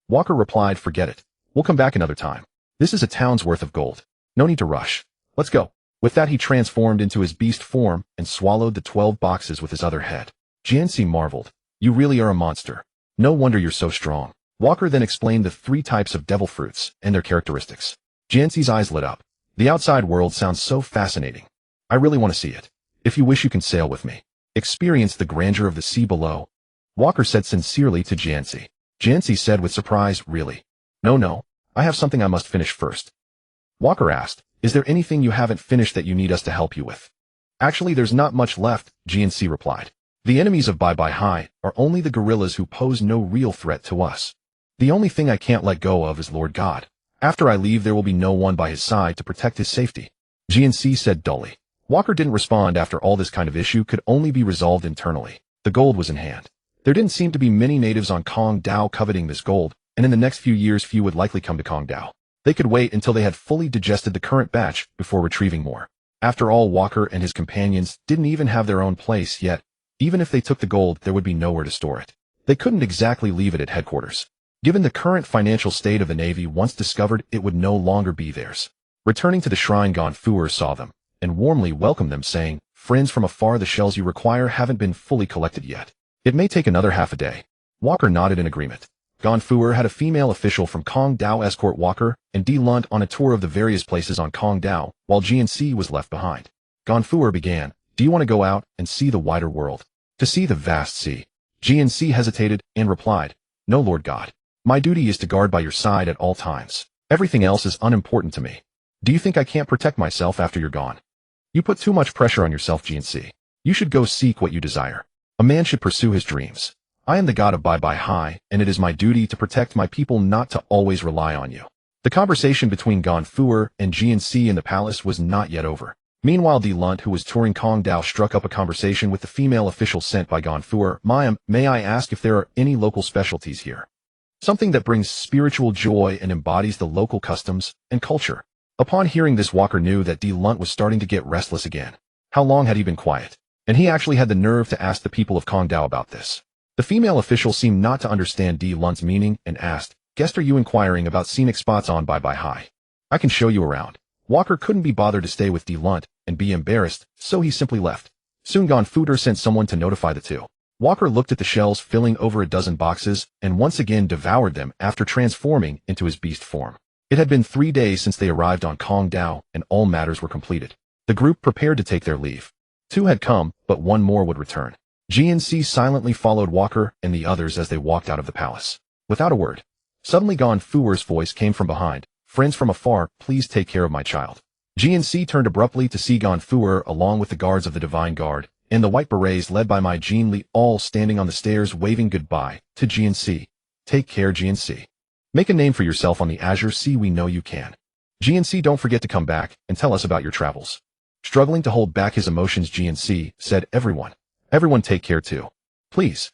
Walker replied, "Forget it. We'll come back another time. This is a town's worth of gold. No need to rush. Let's go." With that, he transformed into his beast form and swallowed the 12 boxes with his other head. Jancy marveled. "You really are a monster. No wonder you're so strong." Walker then explained the 3 types of devil fruits and their characteristics. Jancy's eyes lit up. "The outside world sounds so fascinating. I really want to see it. If you wish, you can sail with me. Experience the grandeur of the sea below," Walker said sincerely to Jancy. Jancy said with surprise, "Really? No, I have something I must finish first." Walker asked, "Is there anything you haven't finished that you need us to help you with?" "Actually, there's not much left," Jancy replied. "The enemies of Bye Bye High are only the guerrillas who pose no real threat to us. The only thing I can't let go of is Lord God. After I leave, there will be no one by his side to protect his safety," Jancy said dully. Walker didn't respond. After all, this kind of issue could only be resolved internally. The gold was in hand. There didn't seem to be many natives on Kong Dao coveting this gold, and in the next few years few would likely come to Kong Dao. They could wait until they had fully digested the current batch before retrieving more. After all, Walker and his companions didn't even have their own place yet. Even if they took the gold, there would be nowhere to store it. They couldn't exactly leave it at headquarters. Given the current financial state of the Navy, once discovered, it would no longer be theirs. Returning to the shrine, Gonfuer saw them and warmly welcomed them, saying, "Friends from afar, the shells you require haven't been fully collected yet. It may take another half a day." Walker nodded in agreement. Gonfuer had a female official from Kong Dao escort Walker and D. Lunt on a tour of the various places on Kong Dao, while GNC was left behind. Gonfuer began, "Do you want to go out and see the wider world? To see the vast sea?" GNC hesitated and replied, "No, Lord God. My duty is to guard by your side at all times. Everything else is unimportant to me. Do you think I can't protect myself after you're gone? You put too much pressure on yourself, GNC. You should go seek what you desire. A man should pursue his dreams. I am the god of Bye Bye High, and it is my duty to protect my people, not to always rely on you." The conversation between Gonfuer and GNC in the palace was not yet over. Meanwhile, D. Lunt, who was touring Kong Dao, struck up a conversation with the female official sent by Gonfuer. "Ma'am, may I ask if there are any local specialties here? Something that brings spiritual joy and embodies the local customs and culture." Upon hearing this, Walker knew that D. Lunt was starting to get restless again. How long had he been quiet? And he actually had the nerve to ask the people of Kong Dao about this. The female official seemed not to understand D. Lunt's meaning and asked, "Guest, are you inquiring about scenic spots on Bye Bye High? I can show you around." Walker couldn't be bothered to stay with D. Lunt and be embarrassed, so he simply left. Soon Gonfuer sent someone to notify the two. Walker looked at the shells filling over a dozen boxes and once again devoured them after transforming into his beast form. It had been 3 days since they arrived on Kong Dao, and all matters were completed. The group prepared to take their leave. 2 had come, but 1 more would return. GNC silently followed Walker and the others as they walked out of the palace. Without a word. Suddenly Gonfuer's voice came from behind. "Friends from afar, please take care of my child." GNC turned abruptly to see Gonfuer along with the guards of the Divine Guard, and the White Berets led by my Jean Li, all standing on the stairs waving goodbye to GNC. "Take care, GNC. Make a name for yourself on the Azure Sea, we know you can. GNC, don't forget to come back and tell us about your travels." Struggling to hold back his emotions, GNC said, Everyone take care too. Please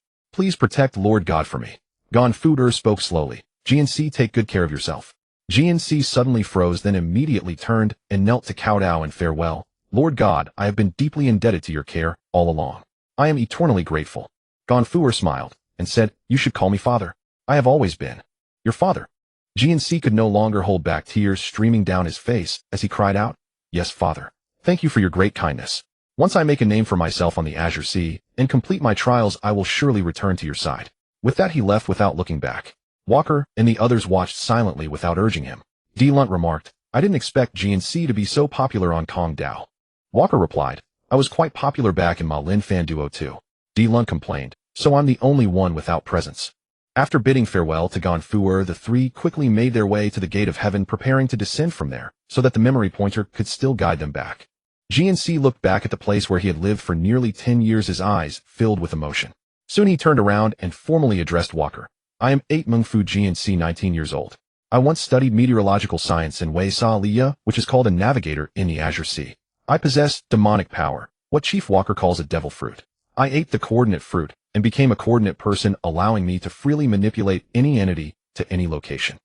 protect Lord God for me." Gonfuer spoke slowly. "GNC, take good care of yourself." GNC suddenly froze, then immediately turned and knelt to kowtow and farewell. "Lord God, I have been deeply indebted to your care all along. I am eternally grateful." Gonfuer smiled and said, "You should call me father. I have always been your father." GNC could no longer hold back tears streaming down his face as he cried out, "Yes, father. Thank you for your great kindness. Once I make a name for myself on the Azure Sea and complete my trials, I will surely return to your side." With that, he left without looking back. Walker and the others watched silently without urging him. D. Lunt remarked, "I didn't expect GNC to be so popular on Kong Dao." Walker replied, "I was quite popular back in Ma Lin Fan Duo too." D. Lunt complained, "So I'm the only one without presence." After bidding farewell to Gonfuer, the three quickly made their way to the gate of heaven, preparing to descend from there, so that the memory pointer could still guide them back. GNC looked back at the place where he had lived for nearly 10 years, his eyes filled with emotion. Soon he turned around and formally addressed Walker. I am 8 Mengfu GNC, 19 years old. I once studied meteorological science in Wei Sa Liya, which is called a navigator in the Azure Sea. I possess demonic power, what Chief Walker calls a devil fruit. I ate the coordinate fruit and became a coordinate person, allowing me to freely manipulate any entity to any location.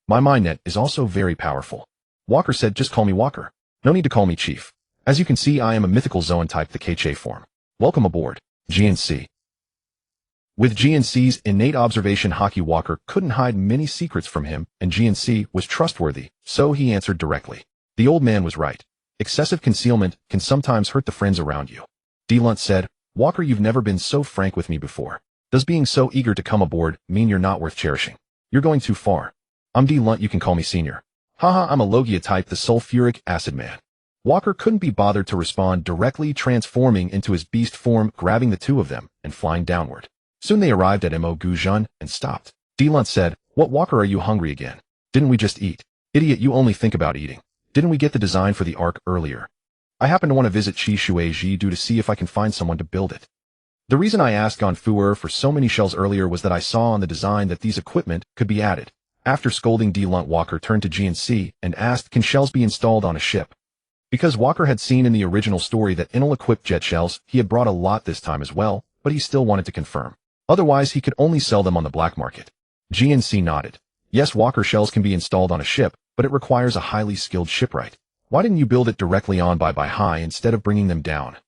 My mindnet is also very powerful. Walker said, just call me Walker. No need to call me Chief. As you can see, I am a mythical Zoan type, the Keiche form. Welcome aboard, GNC. With GNC's innate observation, Haki Walker couldn't hide many secrets from him, and GNC was trustworthy, so he answered directly. The old man was right. Excessive concealment can sometimes hurt the friends around you. D-Lunt said, Walker, you've never been so frank with me before. Does being so eager to come aboard mean you're not worth cherishing? You're going too far. I'm D-Lunt, you can call me Senior. Haha, I'm a Logia type, the sulfuric acid man. Walker couldn't be bothered to respond, directly transforming into his beast form, grabbing the two of them, and flying downward. Soon they arrived at Mo Guzhan and stopped. D-Lunt said, What, Walker, are you hungry again? Didn't we just eat? Idiot, you only think about eating. Didn't we get the design for the Ark earlier? I happen to want to visit Chi Shueji to see if I can find someone to build it. The reason I asked Gonfuer for so many shells earlier was that I saw on the design that these equipment could be added. After scolding D-Lunt, Walker turned to GNC and asked, can shells be installed on a ship? Because Walker had seen in the original story that Inel-equipped jet shells, he had brought a lot this time as well, but he still wanted to confirm. Otherwise, he could only sell them on the black market. GNC nodded. Yes, Walker, shells can be installed on a ship, but it requires a highly skilled shipwright. Why didn't you build it directly on by high instead of bringing them down?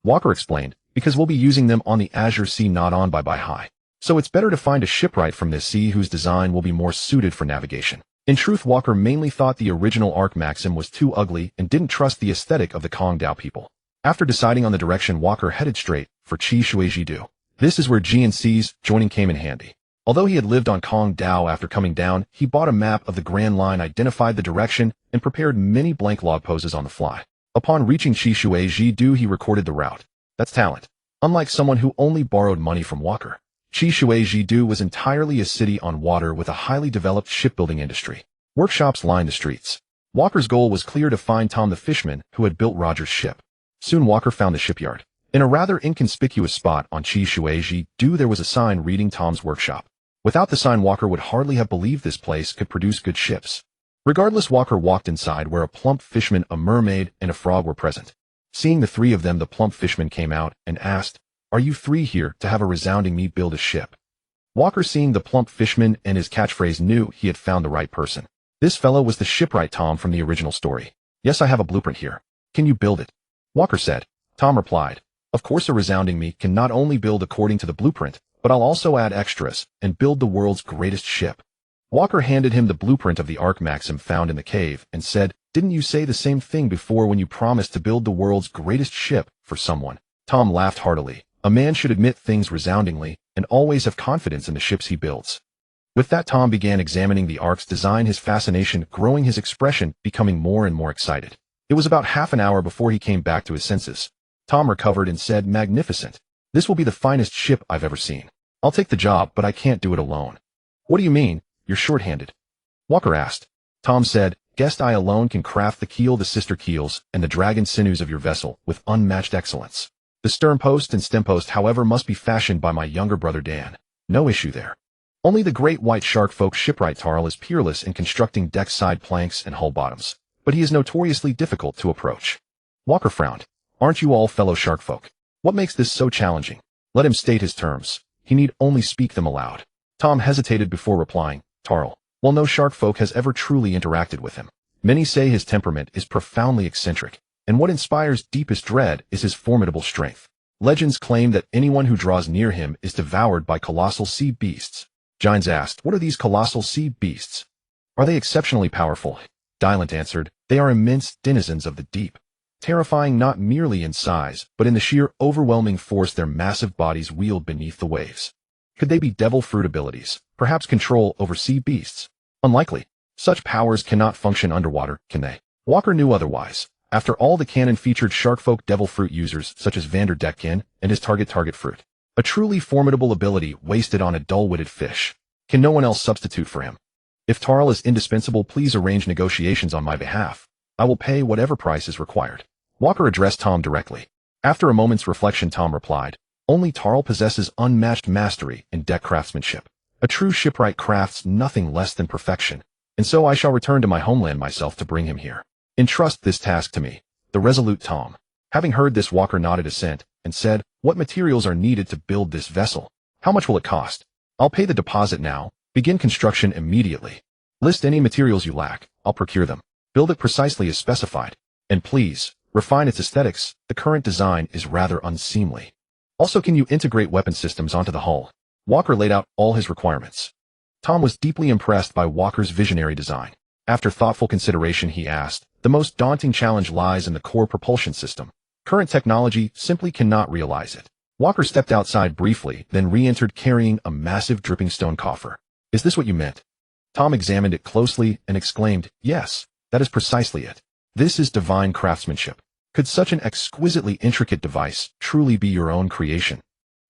Walker explained, because we'll be using them on the Azure Sea, not on by high. So it's better to find a shipwright from this sea whose design will be more suited for navigation. In truth, Walker mainly thought the original Ark Maxim was too ugly and didn't trust the aesthetic of the Kong Dao people. After deciding on the direction, Walker headed straight for Chi Shueji. This is where GNC's joining came in handy. Although he had lived on Kong Dao, after coming down, he bought a map of the Grand Line, identified the direction, and prepared many blank log poses on the fly. Upon reaching Chi Shueji, he recorded the route. That's talent. Unlike someone who only borrowed money from Walker, Chi Shueji was entirely a city on water with a highly developed shipbuilding industry. Workshops lined the streets. Walker's goal was clear, to find Tom the fisherman who had built Roger's ship. Soon Walker found the shipyard. In a rather inconspicuous spot on Chi Shueji, there was a sign reading Tom's workshop. Without the sign, Walker would hardly have believed this place could produce good ships. Regardless, Walker walked inside, where a plump fisherman, a mermaid, and a frog were present. Seeing the three of them, the plump fisherman came out and asked, Are you three here to have a resounding me build a ship? Walker, seeing the plump fisherman and his catchphrase, knew he had found the right person. This fellow was the shipwright Tom from the original story. Yes, I have a blueprint here. Can you build it? Walker said. Tom replied, Of course, a resounding me can not only build according to the blueprint, but I'll also add extras and build the world's greatest ship. Walker handed him the blueprint of the Ark Maxim found in the cave and said, Didn't you say the same thing before when you promised to build the world's greatest ship for someone? Tom laughed heartily. A man should admit things resoundingly and always have confidence in the ships he builds. With that, Tom began examining the Ark's design, his fascination growing, his expression becoming more and more excited. It was about half an hour before he came back to his senses. Tom recovered and said, Magnificent. This will be the finest ship I've ever seen. I'll take the job, but I can't do it alone. What do you mean? You're short-handed. Walker asked. Tom said, Guessed I alone can craft the keel, the sister keels, and the dragon sinews of your vessel with unmatched excellence. The stern post and stem post, however, must be fashioned by my younger brother Dan. No issue there. Only the great white shark folk shipwright Tarl is peerless in constructing deck side planks and hull bottoms, but he is notoriously difficult to approach. Walker frowned. Aren't you all fellow shark folk? What makes this so challenging? Let him state his terms. He need only speak them aloud. Tom hesitated before replying, Tarl. Well, no shark folk has ever truly interacted with him. Many say his temperament is profoundly eccentric, and what inspires deepest dread is his formidable strength. Legends claim that anyone who draws near him is devoured by colossal sea beasts. Gines asked, What are these colossal sea beasts? Are they exceptionally powerful? D-Lunt answered, They are immense denizens of the deep. Terrifying not merely in size, but in the sheer overwhelming force their massive bodies wield beneath the waves. Could they be devil fruit abilities, perhaps control over sea beasts? Unlikely. Such powers cannot function underwater, can they? Walker knew otherwise. After all, the canon featured sharkfolk devil fruit users such as Vanderdecken and his target fruit. A truly formidable ability wasted on a dull-witted fish. Can no one else substitute for him? If Tarl is indispensable, please arrange negotiations on my behalf. I will pay whatever price is required. Walker addressed Tom directly. After a moment's reflection, Tom replied, only Tarl possesses unmatched mastery in deck craftsmanship. A true shipwright crafts nothing less than perfection, and so I shall return to my homeland myself to bring him here. Entrust this task to me, the resolute Tom. Having heard this, Walker nodded assent and said, what materials are needed to build this vessel? How much will it cost? I'll pay the deposit now. Begin construction immediately. List any materials you lack. I'll procure them. Build it precisely as specified. And please, refine its aesthetics. The current design is rather unseemly. Also, can you integrate weapon systems onto the hull? Walker laid out all his requirements. Tom was deeply impressed by Walker's visionary design. After thoughtful consideration, he asked, the most daunting challenge lies in the core propulsion system. Current technology simply cannot realize it. Walker stepped outside briefly, then re-entered carrying a massive dripping stone coffer. Is this what you meant? Tom examined it closely and exclaimed, yes, that is precisely it. This is divine craftsmanship. Could such an exquisitely intricate device truly be your own creation?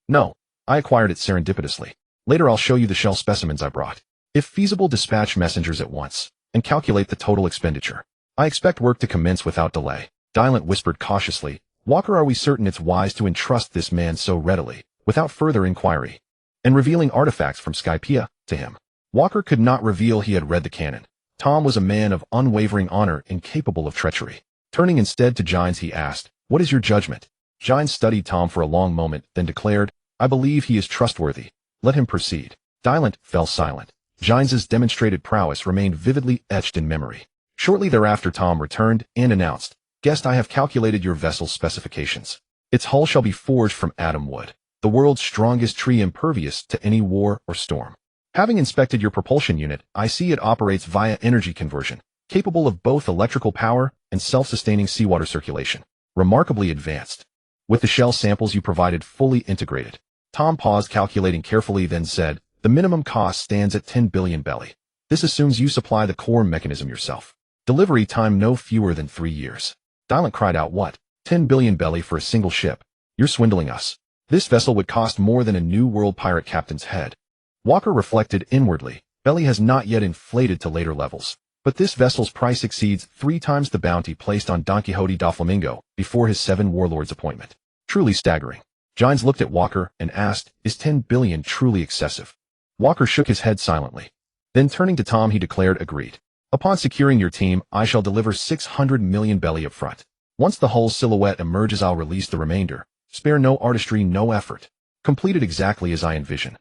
No, I acquired it serendipitously. Later I'll show you the shell specimens I brought. If feasible, dispatch messengers at once, and calculate the total expenditure. I expect work to commence without delay. Dylan whispered cautiously, Walker, are we certain it's wise to entrust this man so readily, without further inquiry? And revealing artifacts from Skypea to him. Walker could not reveal he had read the canon. Tom was a man of unwavering honor, incapable of treachery. Turning instead to Gines, he asked, what is your judgment? Gines studied Tom for a long moment, then declared, I believe he is trustworthy. Let him proceed. Dylan fell silent. Gines's demonstrated prowess remained vividly etched in memory. Shortly thereafter, Tom returned and announced, Guest, I have calculated your vessel's specifications. Its hull shall be forged from atom wood, the world's strongest tree, impervious to any war or storm. Having inspected your propulsion unit, I see it operates via energy conversion, capable of both electrical power and self-sustaining seawater circulation. Remarkably advanced. With the shell samples you provided fully integrated. Tom paused, calculating carefully, then said, the minimum cost stands at 10 billion belly. This assumes you supply the core mechanism yourself. Delivery time no fewer than 3 years. Dylan cried out, what? 10 billion belly for a single ship? You're swindling us. This vessel would cost more than a new world pirate captain's head. Walker reflected inwardly. Belly has not yet inflated to later levels, but this vessel's price exceeds 3 times the bounty placed on Don Quixote da Flamingo before his 7 warlords appointment. Truly staggering. Gines looked at Walker and asked, is 10 billion truly excessive? Walker shook his head silently. Then turning to Tom, he declared, agreed. Upon securing your team, I shall deliver 600 million belly up front. Once the hull's silhouette emerges, I'll release the remainder. Spare no artistry, no effort. Completed exactly as I envision.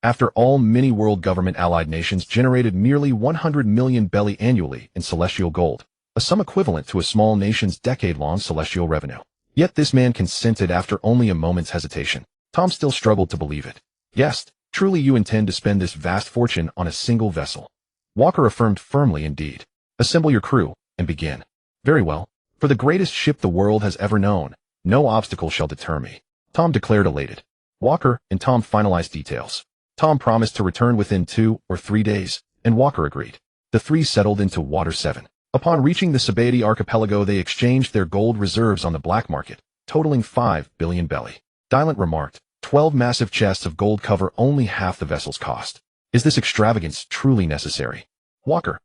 After all, many world government allied nations generated merely 100 million belly annually in celestial gold, a sum equivalent to a small nation's decade-long celestial revenue. Yet this man consented after only a moment's hesitation. Tom still struggled to believe it. Yes, truly you intend to spend this vast fortune on a single vessel. Walker affirmed firmly, indeed. Assemble your crew, and begin. Very well. For the greatest ship the world has ever known, no obstacle shall deter me. Tom declared, elated. Walker and Tom finalized details. Tom promised to return within 2 or 3 days, and Walker agreed. The three settled into Water 7. Upon reaching the Sabaody archipelago, they exchanged their gold reserves on the black market, totaling 5 billion belly. Dylan remarked, 12 massive chests of gold cover only half the vessel's cost. Is this extravagance truly necessary? Walker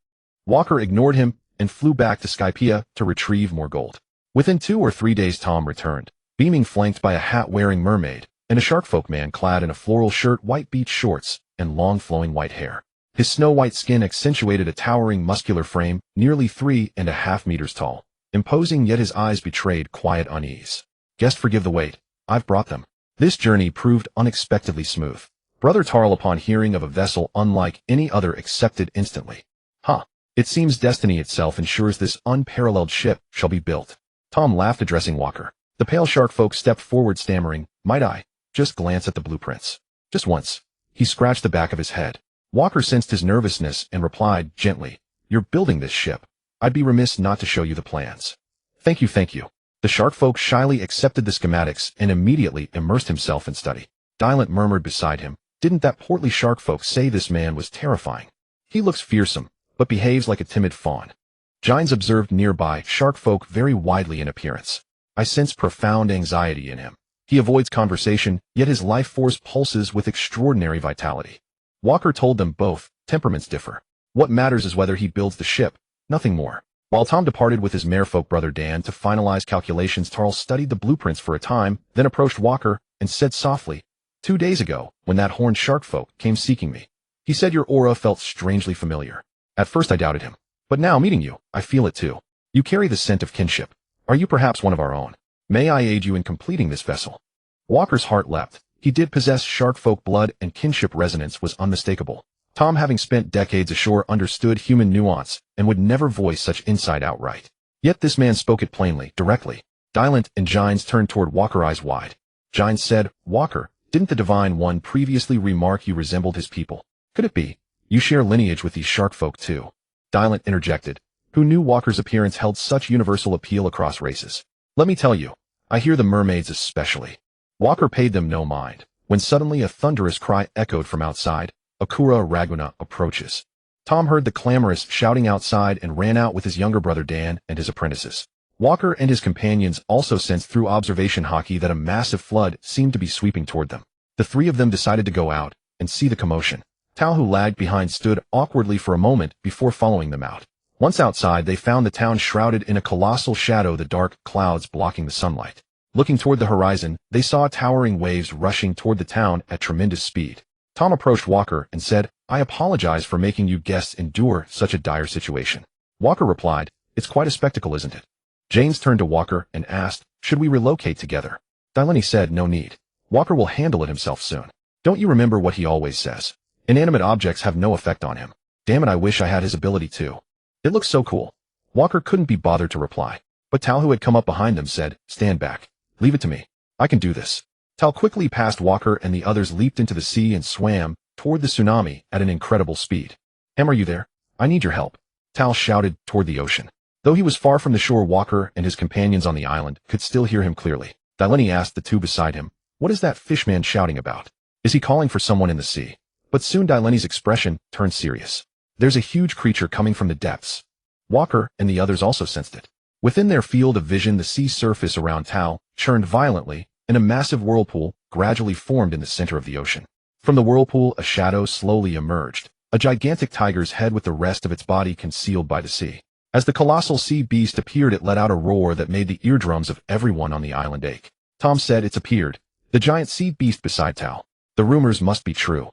ignored him and flew back to Skypea to retrieve more gold. Within 2 or 3 days, Tom returned, beaming, flanked by a hat-wearing mermaid and a sharkfolk man clad in a floral shirt, white beach shorts, and long flowing white hair. His snow-white skin accentuated a towering muscular frame, nearly 3.5 meters tall, imposing, yet his eyes betrayed quiet unease. Guest, forgive the wait. I've brought them. This journey proved unexpectedly smooth. Brother Tarl, upon hearing of a vessel unlike any other, accepted instantly. It seems destiny itself ensures this unparalleled ship shall be built. Tom laughed, addressing Walker. The pale shark folk stepped forward, stammering, might I just glance at the blueprints? Just once. He scratched the back of his head. Walker sensed his nervousness and replied gently, you're building this ship. I'd be remiss not to show you the plans. Thank you. The shark folk shyly accepted the schematics and immediately immersed himself in study. Dylan murmured beside him, didn't that portly shark folk say this man was terrifying? He looks fearsome, but behaves like a timid fawn. Gines observed nearby, shark folk vary widely in appearance. I sense profound anxiety in him. He avoids conversation, yet his life force pulses with extraordinary vitality. Walker told them both, temperaments differ. What matters is whether he builds the ship, nothing more. While Tom departed with his merfolk brother Dan to finalize calculations, Charles studied the blueprints for a time, then approached Walker and said softly, 2 days ago, when that horned shark folk came seeking me, he said your aura felt strangely familiar. At first I doubted him, but now meeting you, I feel it too. You carry the scent of kinship. Are you perhaps one of our own? May I aid you in completing this vessel? Walker's heart leapt. He did possess shark folk blood, and kinship resonance was unmistakable. Tom, having spent decades ashore, understood human nuance and would never voice such insight outright. Yet this man spoke it plainly, directly. Dylent and Gines turned toward Walker, eyes wide. Gines said, Walker, didn't the Divine One previously remark you resembled his people? Could it be you share lineage with these shark folk too? Dylent interjected, who knew Walker's appearance held such universal appeal across races. Let me tell you, I hear the mermaids especially. Walker paid them no mind, when suddenly a thunderous cry echoed from outside. Akura Raguna approaches. Tom heard the clamorous shouting outside and ran out with his younger brother Dan and his apprentices. Walker and his companions also sensed through observation Haki that a massive flood seemed to be sweeping toward them. The three of them decided to go out and see the commotion. Tal, who lagged behind, stood awkwardly for a moment before following them out. Once outside, they found the town shrouded in a colossal shadow, the dark clouds blocking the sunlight. Looking toward the horizon, they saw towering waves rushing toward the town at tremendous speed. Tom approached Walker and said, I apologize for making you guests endure such a dire situation. Walker replied, it's quite a spectacle, isn't it? James turned to Walker and asked, should we relocate together? Delaney said, no need. Walker will handle it himself soon. Don't you remember what he always says? Inanimate objects have no effect on him. Damn it, I wish I had his ability too. It looks so cool. Walker couldn't be bothered to reply, but Tal, who had come up behind them, said, stand back. Leave it to me. I can do this. Tal quickly passed Walker, and the others leaped into the sea and swam toward the tsunami at an incredible speed. Em, are you there? I need your help. Tal shouted toward the ocean. Though he was far from the shore, Walker and his companions on the island could still hear him clearly. Delaney asked the two beside him, what is that fishman shouting about? Is he calling for someone in the sea? But soon Delaney's expression turned serious. There's a huge creature coming from the depths. Walker and the others also sensed it. Within their field of vision, the sea surface around Tal churned violently, and a massive whirlpool gradually formed in the center of the ocean. From the whirlpool, a shadow slowly emerged, a gigantic tiger's head with the rest of its body concealed by the sea. As the colossal sea beast appeared, it let out a roar that made the eardrums of everyone on the island ache. Tom said, it's appeared. The giant sea beast beside Tal. The rumors must be true.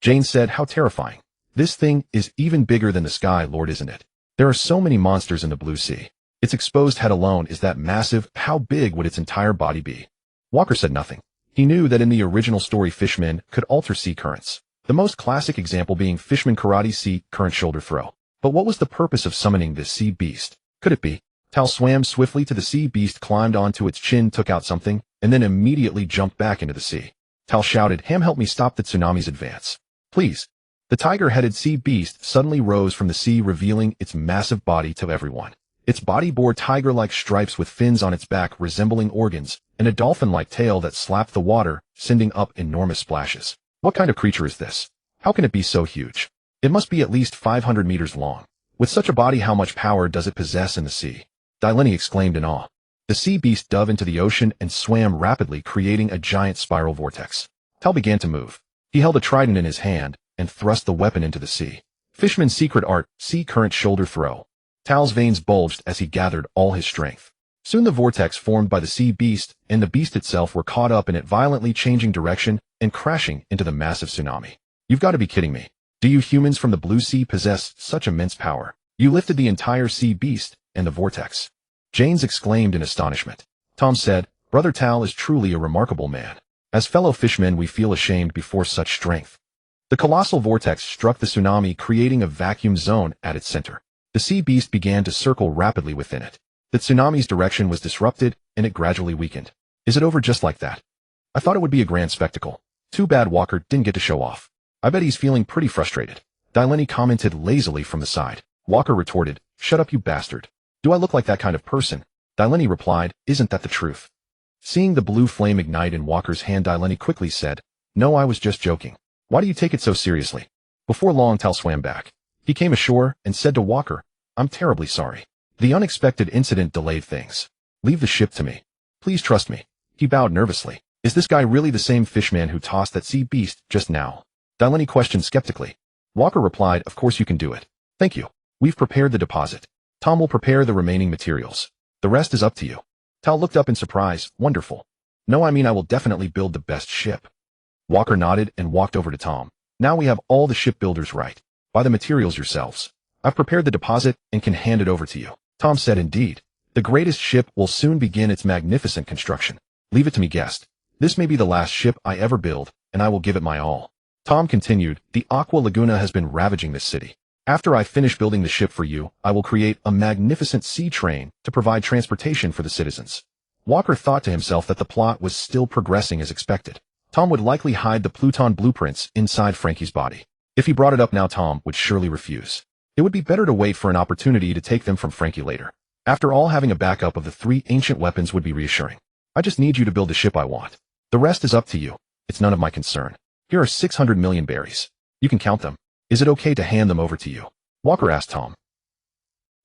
Jane said, how terrifying. This thing is even bigger than the Sky Lord, isn't it? There are so many monsters in the blue sea. Its exposed head alone is that massive. How big would its entire body be? Walker said nothing. He knew that in the original story, fishmen could alter sea currents, the most classic example being Fishman Karate Sea Current Shoulder Throw. But what was the purpose of summoning this sea beast? Could it be? Tal swam swiftly to the sea beast, climbed onto its chin, took out something, and then immediately jumped back into the sea. Tal shouted, Ham, help me stop the tsunami's advance. Please. The tiger-headed sea beast suddenly rose from the sea, revealing its massive body to everyone. Its body bore tiger-like stripes with fins on its back resembling organs, and a dolphin-like tail that slapped the water, sending up enormous splashes. What kind of creature is this? How can it be so huge? It must be at least 500 meters long. With such a body, how much power does it possess in the sea? Delaney exclaimed in awe. The sea beast dove into the ocean and swam rapidly, creating a giant spiral vortex. Tal began to move. He held a trident in his hand and thrust the weapon into the sea. Fishman's secret art, sea current shoulder throw. Tal's veins bulged as he gathered all his strength. Soon the vortex formed by the sea beast and the beast itself were caught up in it, violently changing direction and crashing into the massive tsunami. You've got to be kidding me. Do you humans from the blue sea possess such immense power? You lifted the entire sea beast and the vortex. Janes exclaimed in astonishment. Tom said, Brother Tal is truly a remarkable man. As fellow fishmen, we feel ashamed before such strength. The colossal vortex struck the tsunami, creating a vacuum zone at its center. The sea beast began to circle rapidly within it. The tsunami's direction was disrupted, and it gradually weakened. Is it over just like that? I thought it would be a grand spectacle. Too bad Walker didn't get to show off. I bet he's feeling pretty frustrated. Delaney commented lazily from the side. Walker retorted, shut up, you bastard. Do I look like that kind of person? Delaney replied, isn't that the truth? Seeing the blue flame ignite in Walker's hand, Delaney quickly said, no, I was just joking. Why do you take it so seriously? Before long, Tal swam back. He came ashore and said to Walker, I'm terribly sorry. The unexpected incident delayed things. Leave the ship to me. Please trust me. He bowed nervously. Is this guy really the same fishman who tossed that sea beast just now? Delaney questioned skeptically. Walker replied, of course you can do it. Thank you. We've prepared the deposit. Tom will prepare the remaining materials. The rest is up to you. Tal looked up in surprise. Wonderful. No, I mean I will definitely build the best ship. Walker nodded and walked over to Tom. Now we have all the shipbuilders right. Buy the materials yourselves. I've prepared the deposit and can hand it over to you. Tom said, indeed. The greatest ship will soon begin its magnificent construction. Leave it to me, guest. This may be the last ship I ever build, and I will give it my all. Tom continued, the Aqua Laguna has been ravaging this city. After I finish building the ship for you, I will create a magnificent sea train to provide transportation for the citizens. Walker thought to himself that the plot was still progressing as expected. Tom would likely hide the Pluton blueprints inside Frankie's body. If he brought it up now, Tom would surely refuse. It would be better to wait for an opportunity to take them from Frankie later. After all, having a backup of the 3 ancient weapons would be reassuring. I just need you to build the ship I want. The rest is up to you. It's none of my concern. Here are 600 million berries. You can count them. Is it okay to hand them over to you? Walker asked Tom.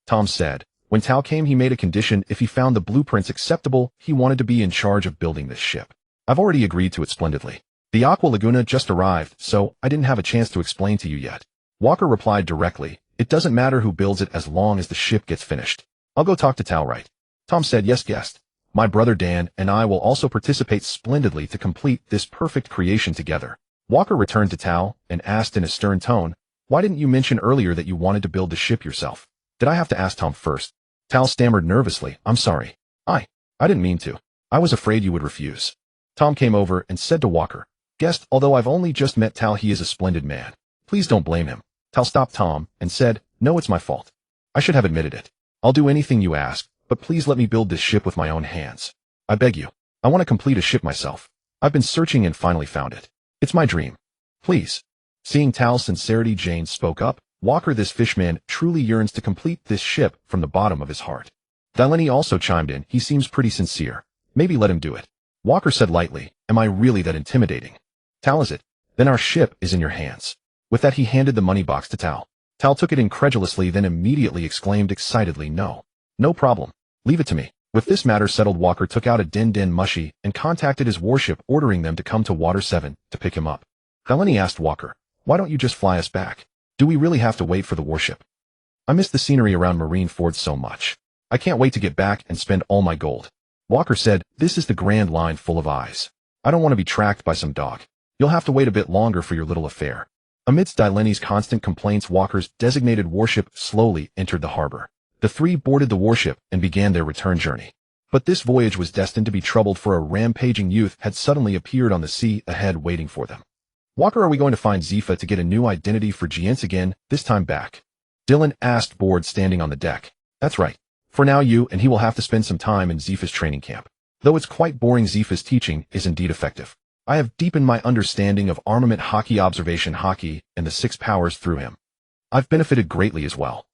Tom said, when Tal came he made a condition if he found the blueprints acceptable, he wanted to be in charge of building this ship. I've already agreed to it splendidly. The Aqua Laguna just arrived, so I didn't have a chance to explain to you yet. Walker replied directly, it doesn't matter who builds it as long as the ship gets finished. I'll go talk to Tal, right? Tom said, yes, guest. My brother Dan and I will also participate splendidly to complete this perfect creation together. Walker returned to Tal and asked in a stern tone, why didn't you mention earlier that you wanted to build the ship yourself? Did I have to ask Tom first? Tal stammered nervously, I'm sorry. I didn't mean to. I was afraid you would refuse. Tom came over and said to Walker, guest, although I've only just met Tal, he is a splendid man. Please don't blame him. Tal stopped Tom and said, no, it's my fault. I should have admitted it. I'll do anything you ask, but please let me build this ship with my own hands. I beg you. I want to complete a ship myself. I've been searching and finally found it. It's my dream. Please. Seeing Tal's sincerity, Jane spoke up, Walker, this fishman truly yearns to complete this ship from the bottom of his heart. Delaney also chimed in, he seems pretty sincere. Maybe let him do it. Walker said lightly, am I really that intimidating? Tal, is it? Then our ship is in your hands. With that he handed the money box to Tal. Tal took it incredulously, then immediately exclaimed excitedly, no. No problem. Leave it to me. With this matter settled, Walker took out a din mushy and contacted his warship, ordering them to come to Water 7 to pick him up. Delaney asked Walker, why don't you just fly us back? Do we really have to wait for the warship? I miss the scenery around Marineford so much. I can't wait to get back and spend all my gold. Walker said, this is the Grand Line full of eyes. I don't want to be tracked by some dog. You'll have to wait a bit longer for your little affair. Amidst Delaney's constant complaints, Walker's designated warship slowly entered the harbor. The 3 boarded the warship and began their return journey. But this voyage was destined to be troubled, for a rampaging youth had suddenly appeared on the sea ahead waiting for them. Walker, are we going to find Zifa to get a new identity for Giants again, this time back? Dylan asked, Board standing on the deck. That's right. For now you and he will have to spend some time in Zifa's training camp. Though it's quite boring, Zifa's teaching is indeed effective. I have deepened my understanding of armament Haki, observation Haki, and the 6 powers through him. I've benefited greatly as well.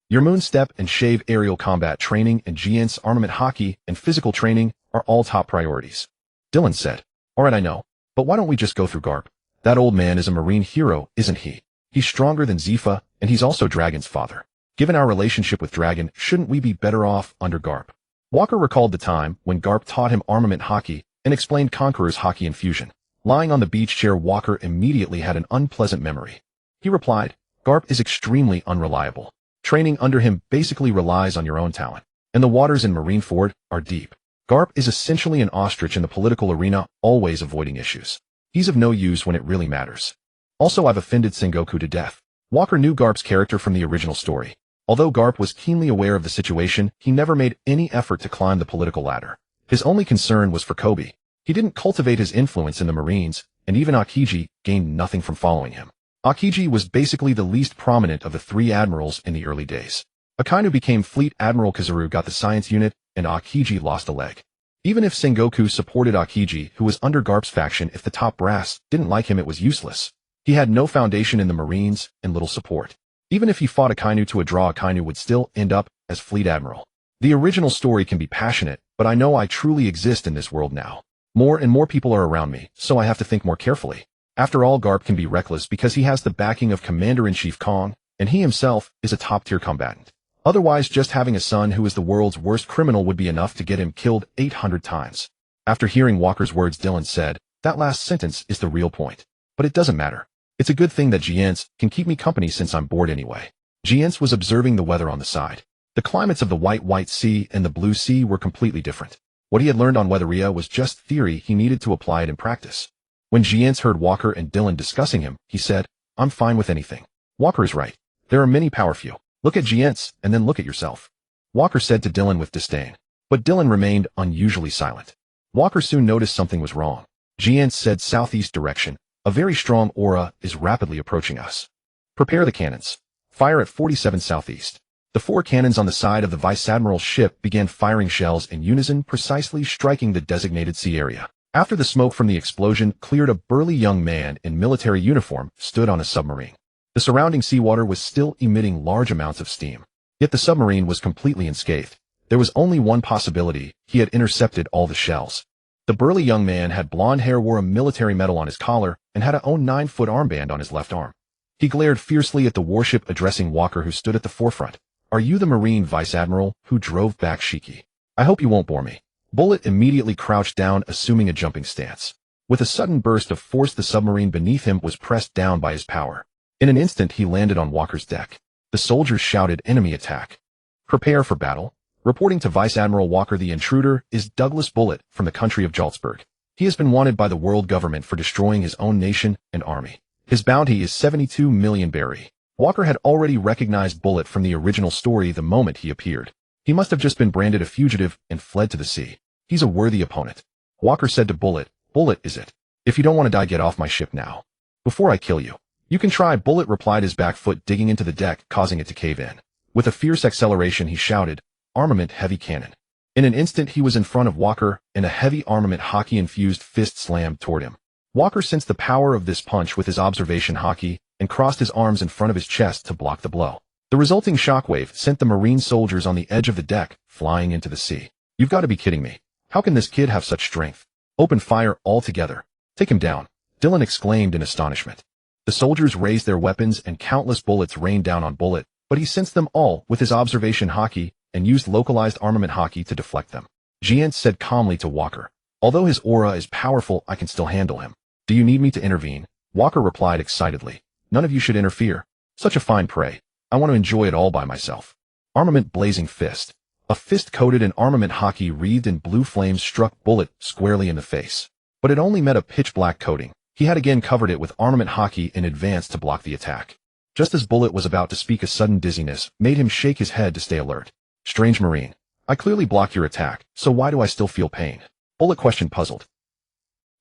Your Moonstep and Shave aerial combat training and Giants armament Haki and physical training are all top priorities. Dylan said, alright, I know, but why don't we just go through Garp? That old man is a marine hero, isn't he? He's stronger than Zifa, and he's also Dragon's father. Given our relationship with Dragon, shouldn't we be better off under Garp? Walker recalled the time when Garp taught him armament Haki and explained Conqueror's Haki infusion. Lying on the beach chair, Walker immediately had an unpleasant memory. He replied, Garp is extremely unreliable. Training under him basically relies on your own talent, and the waters in Marineford are deep. Garp is essentially an ostrich in the political arena, always avoiding issues. He's of no use when it really matters. Also, I've offended Sengoku to death. Walker knew Garp's character from the original story. Although Garp was keenly aware of the situation, he never made any effort to climb the political ladder. His only concern was for Kobe. He didn't cultivate his influence in the Marines, and even Akiji gained nothing from following him. Akiji was basically the least prominent of the 3 admirals in the early days. Akainu became Fleet Admiral, Kazuru got the science unit, and Akiji lost a leg. Even if Sengoku supported Akiji, who was under Garp's faction, if the top brass didn't like him, it was useless. He had no foundation in the Marines and little support. Even if he fought Akainu to a draw, Akainu would still end up as Fleet Admiral. The original story can be passionate, but I know I truly exist in this world now. More and more people are around me, so I have to think more carefully. After all, Garp can be reckless because he has the backing of Commander-in-Chief Kong, and he himself is a top-tier combatant. Otherwise, just having a son who is the world's worst criminal would be enough to get him killed 800 times. After hearing Walker's words, Dylan said, that last sentence is the real point. But it doesn't matter. It's a good thing that Jian's can keep me company since I'm bored anyway. Jian's was observing the weather on the side. The climates of the White Sea and the Blue Sea were completely different. What he had learned on Weatheria was just theory. He needed to apply it in practice. When Jian's heard Walker and Dylan discussing him, he said, "I'm fine with anything. Walker is right. There are many powerful. Look at Jian's and then look at yourself." Walker said to Dylan with disdain. But Dylan remained unusually silent. Walker soon noticed something was wrong. Jian's said, "Southeast direction. A very strong aura is rapidly approaching us. Prepare the cannons. Fire at 47 southeast." The 4 cannons on the side of the Vice Admiral's ship began firing shells in unison, precisely striking the designated sea area. After the smoke from the explosion cleared, a burly young man in military uniform stood on a submarine. The surrounding seawater was still emitting large amounts of steam. Yet the submarine was completely unscathed. There was only one possibility: he had intercepted all the shells. The burly young man had blonde hair, wore a military medal on his collar, and had a 9-foot armband on his left arm. He glared fiercely at the warship, addressing Walker, who stood at the forefront. "Are you the Marine Vice Admiral who drove back Shiki? I hope you won't bore me." Bullet immediately crouched down, assuming a jumping stance. With a sudden burst of force, the submarine beneath him was pressed down by his power. In an instant, he landed on Walker's deck. The soldiers shouted, "Enemy attack. Prepare for battle." Reporting to Vice Admiral Walker, the intruder is Douglas Bullet from the country of Jaltsburg. He has been wanted by the world government for destroying his own nation and army. His bounty is 72 million berry. Walker had already recognized Bullet from the original story the moment he appeared. He must have just been branded a fugitive and fled to the sea. He's a worthy opponent. Walker said to Bullet, "Bullet, is it? If you don't want to die, get off my ship now, before I kill you." "You can try," Bullet replied, his back foot digging into the deck, causing it to cave in. With a fierce acceleration, he shouted, "Armament heavy cannon." In an instant, he was in front of Walker, and a heavy armament Haki-infused fist slammed toward him. Walker sensed the power of this punch with his observation Haki, and crossed his arms in front of his chest to block the blow. The resulting shockwave sent the Marine soldiers on the edge of the deck flying into the sea. "You've got to be kidding me. How can this kid have such strength? Open fire all together. Take him down," Dylan exclaimed in astonishment. The soldiers raised their weapons and countless bullets rained down on Bullet, but he sensed them all with his observation Haki and used localized armament Haki to deflect them. Jian said calmly to Walker, "Although his aura is powerful, I can still handle him. Do you need me to intervene?" Walker replied excitedly, "None of you should interfere. Such a fine prey. I want to enjoy it all by myself." Armament blazing fist. A fist coated in armament Haki wreathed in blue flames struck Bullet squarely in the face. But it only met a pitch-black coating. He had again covered it with armament Haki in advance to block the attack. Just as Bullet was about to speak, a sudden dizziness made him shake his head to stay alert. "Strange Marine. I clearly blocked your attack, so why do I still feel pain?" Bullet questioned, puzzled.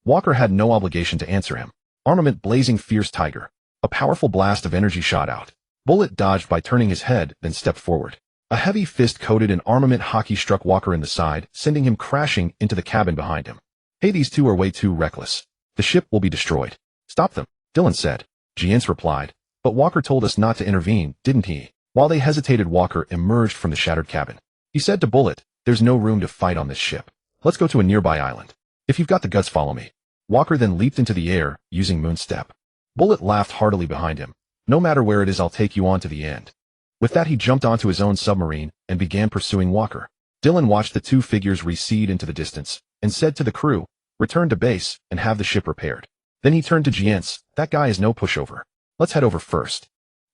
Walker had no obligation to answer him. Armament blazing fierce tiger. A powerful blast of energy shot out. Bullet dodged by turning his head, then stepped forward. A heavy fist coated in armament Haki struck Walker in the side, sending him crashing into the cabin behind him. "Hey, these two are way too reckless. The ship will be destroyed. Stop them," Dylan said. Jian's replied, "But Walker told us not to intervene, didn't he?" While they hesitated, Walker emerged from the shattered cabin. He said to Bullet, "There's no room to fight on this ship. Let's go to a nearby island. If you've got the guts, follow me." Walker then leaped into the air, using Moonstep. Bullet laughed heartily behind him. "No matter where it is, I'll take you on to the end." With that, he jumped onto his own submarine and began pursuing Walker. Dylan watched the two figures recede into the distance and said to the crew, "Return to base and have the ship repaired." Then he turned to Jiance, "That guy is no pushover. Let's head over first."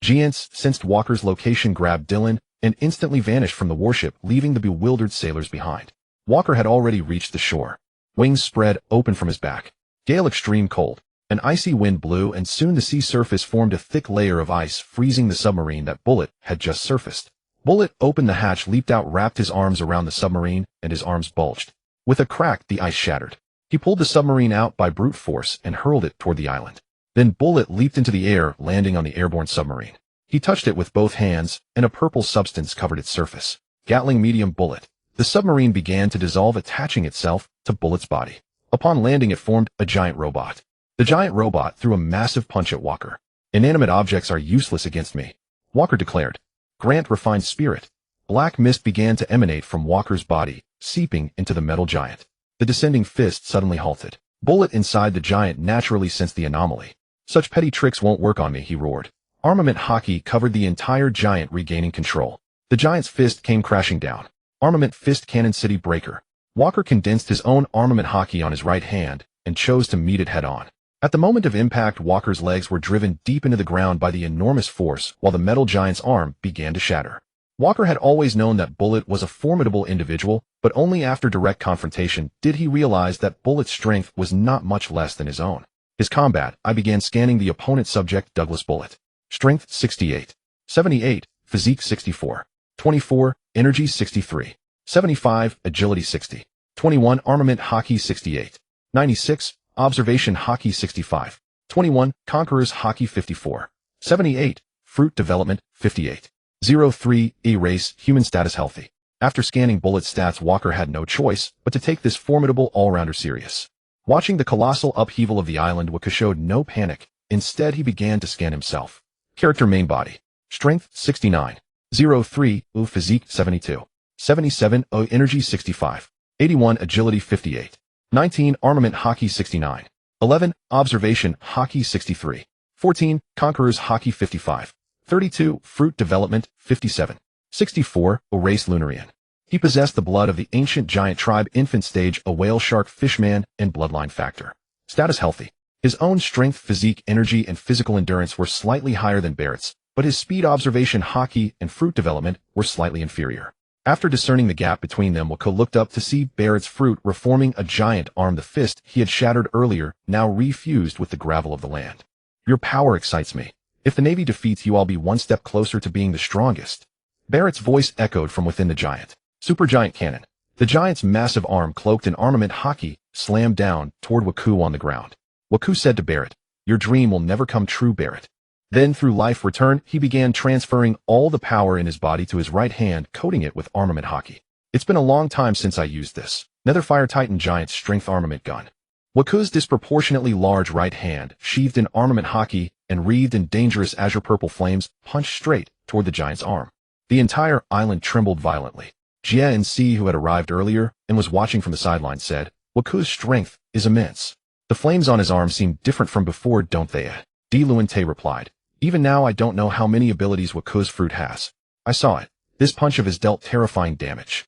Jiance sensed Walker's location, grabbed Dylan, and instantly vanished from the warship, leaving the bewildered sailors behind. Walker had already reached the shore. Wings spread open from his back. Gale extreme cold. An icy wind blew, and soon the sea surface formed a thick layer of ice, freezing the submarine that Bullet had just surfaced. Bullet opened the hatch, leaped out, wrapped his arms around the submarine, and his arms bulged. With a crack, the ice shattered. He pulled the submarine out by brute force and hurled it toward the island. Then Bullet leaped into the air, landing on the airborne submarine. He touched it with both hands, and a purple substance covered its surface. Gatling medium bullet. The submarine began to dissolve, attaching itself to Bullet's body. Upon landing, it formed a giant robot. The giant robot threw a massive punch at Walker. "Inanimate objects are useless against me," Walker declared. "Grant refined spirit." Black mist began to emanate from Walker's body, seeping into the metal giant. The descending fist suddenly halted. Bullet inside the giant naturally sensed the anomaly. "Such petty tricks won't work on me," he roared. Armament Haki covered the entire giant, regaining control. The giant's fist came crashing down. Armament fist cannon city breaker. Walker condensed his own armament Haki on his right hand and chose to meet it head on. At the moment of impact, Walker's legs were driven deep into the ground by the enormous force, while the metal giant's arm began to shatter. Walker had always known that Bullet was a formidable individual, but only after direct confrontation did he realize that Bullet's strength was not much less than his own. His combat, I began scanning the opponent's subject, Douglas Bullet. Strength 68. 78, Physique 64. 24, Energy 63. 75, Agility 60. 21, Armament Haki 68. 96, Observation Haki 65. 21, Conqueror's Haki 54. 78, Fruit Development 58. 03, Erase, Human Status Healthy. After scanning Bullet's stats, Walker had no choice but to take this formidable all-rounder serious. Watching the colossal upheaval of the island, Waku showed no panic. Instead, he began to scan himself. Character main body. Strength 69. 03, Physique 72. 77, Energy 65. 81, Agility 58. 19, Armament Haki 69. 11, Observation Haki 63. 14, Conqueror's Haki 55. 32, Fruit Development 57. 64, Erase Lunarian. He possessed the blood of the ancient giant tribe, infant stage, a whale shark, fishman, and bloodline factor. Status healthy. His own strength, physique, energy, and physical endurance were slightly higher than Barrett's, but his speed, observation, haki, and fruit development were slightly inferior. After discerning the gap between them, Waku looked up to see Barrett's fruit reforming a giant arm. The fist he had shattered earlier now refused with the gravel of the land. Your power excites me. If the Navy defeats you, I'll be one step closer to being the strongest. Barrett's voice echoed from within the giant. Supergiant cannon. The giant's massive arm, cloaked in armament haki, slammed down toward Waku on the ground. Waku said to Barrett, "Your dream will never come true, Barrett." Then, through life return, he began transferring all the power in his body to his right hand, coating it with armament haki. It's been a long time since I used this. Netherfire Titan Giant Strength Armament Gun. Waku's disproportionately large right hand, sheathed in armament haki and wreathed in dangerous azure purple flames, punched straight toward the giant's arm. The entire island trembled violently. Jia and Si, who had arrived earlier and was watching from the sidelines, said, "Waku's strength is immense. The flames on his arm seem different from before, don't they?" Di Luante replied, "Even now I don't know how many abilities Waku's fruit has. I saw it. This punch of his dealt terrifying damage."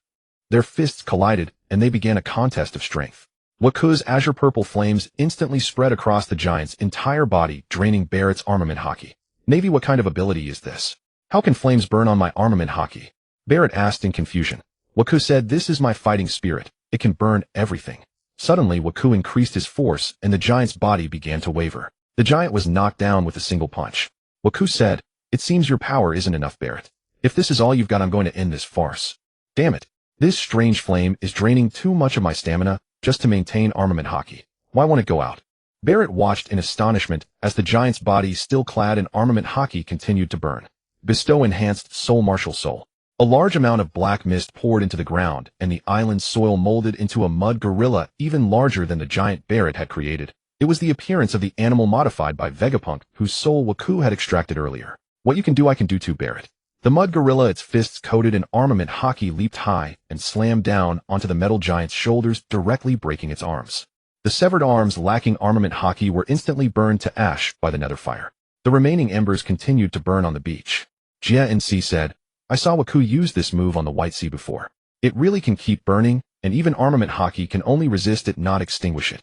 Their fists collided, and they began a contest of strength. Waku's azure purple flames instantly spread across the giant's entire body, draining Barrett's armament haki. "Navy, what kind of ability is this? How can flames burn on my armament haki?" Barrett asked in confusion. Waku said, "This is my fighting spirit. It can burn everything." Suddenly, Waku increased his force, and the giant's body began to waver. The giant was knocked down with a single punch. Waku said, "It seems your power isn't enough, Barrett. If this is all you've got, I'm going to end this farce. Damn it. This strange flame is draining too much of my stamina just to maintain armament haki. Why won't it go out?" Barrett watched in astonishment as the giant's body, still clad in armament haki, continued to burn. Bestow enhanced soul, martial soul. A large amount of black mist poured into the ground, and the island's soil molded into a mud gorilla even larger than the giant Barrett had created. It was the appearance of the animal modified by Vegapunk, whose soul Waku had extracted earlier. "What you can do, I can do too, Barrett." The mud gorilla, its fists coated in armament haki, leaped high and slammed down onto the metal giant's shoulders, directly breaking its arms. The severed arms, lacking armament haki, were instantly burned to ash by the nether fire. The remaining embers continued to burn on the beach. Jia and Si said, "I saw Waku use this move on the White Sea before. It really can keep burning, and even armament haki can only resist it, not extinguish it."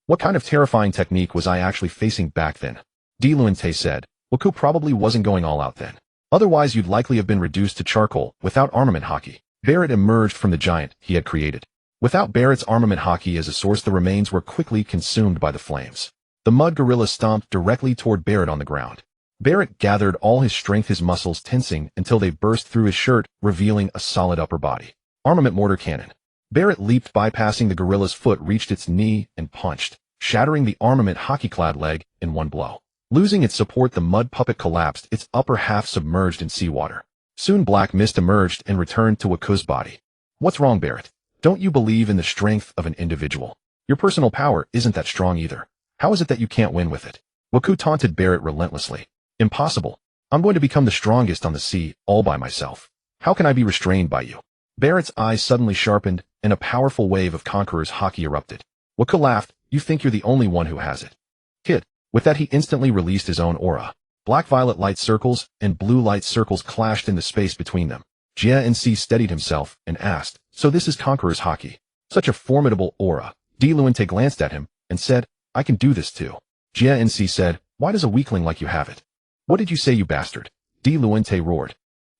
"What kind of terrifying technique was I actually facing back then?" Di Luante said, "Waku probably wasn't going all out then. Otherwise you'd likely have been reduced to charcoal without armament haki." Barrett emerged from the giant he had created. Without Barrett's armament haki as a source, the remains were quickly consumed by the flames. The mud gorilla stomped directly toward Barrett on the ground. Barrett gathered all his strength, his muscles tensing until they burst through his shirt, revealing a solid upper body. Armament mortar cannon. Barrett leaped, bypassing the gorilla's foot, reached its knee, and punched, shattering the armament haki-clad leg in one blow. Losing its support, the mud puppet collapsed, its upper half submerged in seawater. Soon black mist emerged and returned to Waku's body. "What's wrong, Barrett? Don't you believe in the strength of an individual? Your personal power isn't that strong either. How is it that you can't win with it?" Waku taunted Barrett relentlessly. "Impossible. I'm going to become the strongest on the sea, all by myself. How can I be restrained by you?" Barrett's eyes suddenly sharpened, and a powerful wave of Conqueror's haki erupted. Waku laughed. "You think you're the only one who has it, kid." With that, he instantly released his own aura. Black-violet light circles and blue light circles clashed in the space between them. Jia and Si steadied himself and asked, "So this is Conqueror's haki? Such a formidable aura." Di Luante glanced at him and said, "I can do this too." Jia NC said, "Why does a weakling like you have it?" "What did you say, you bastard?" Di Luente roared.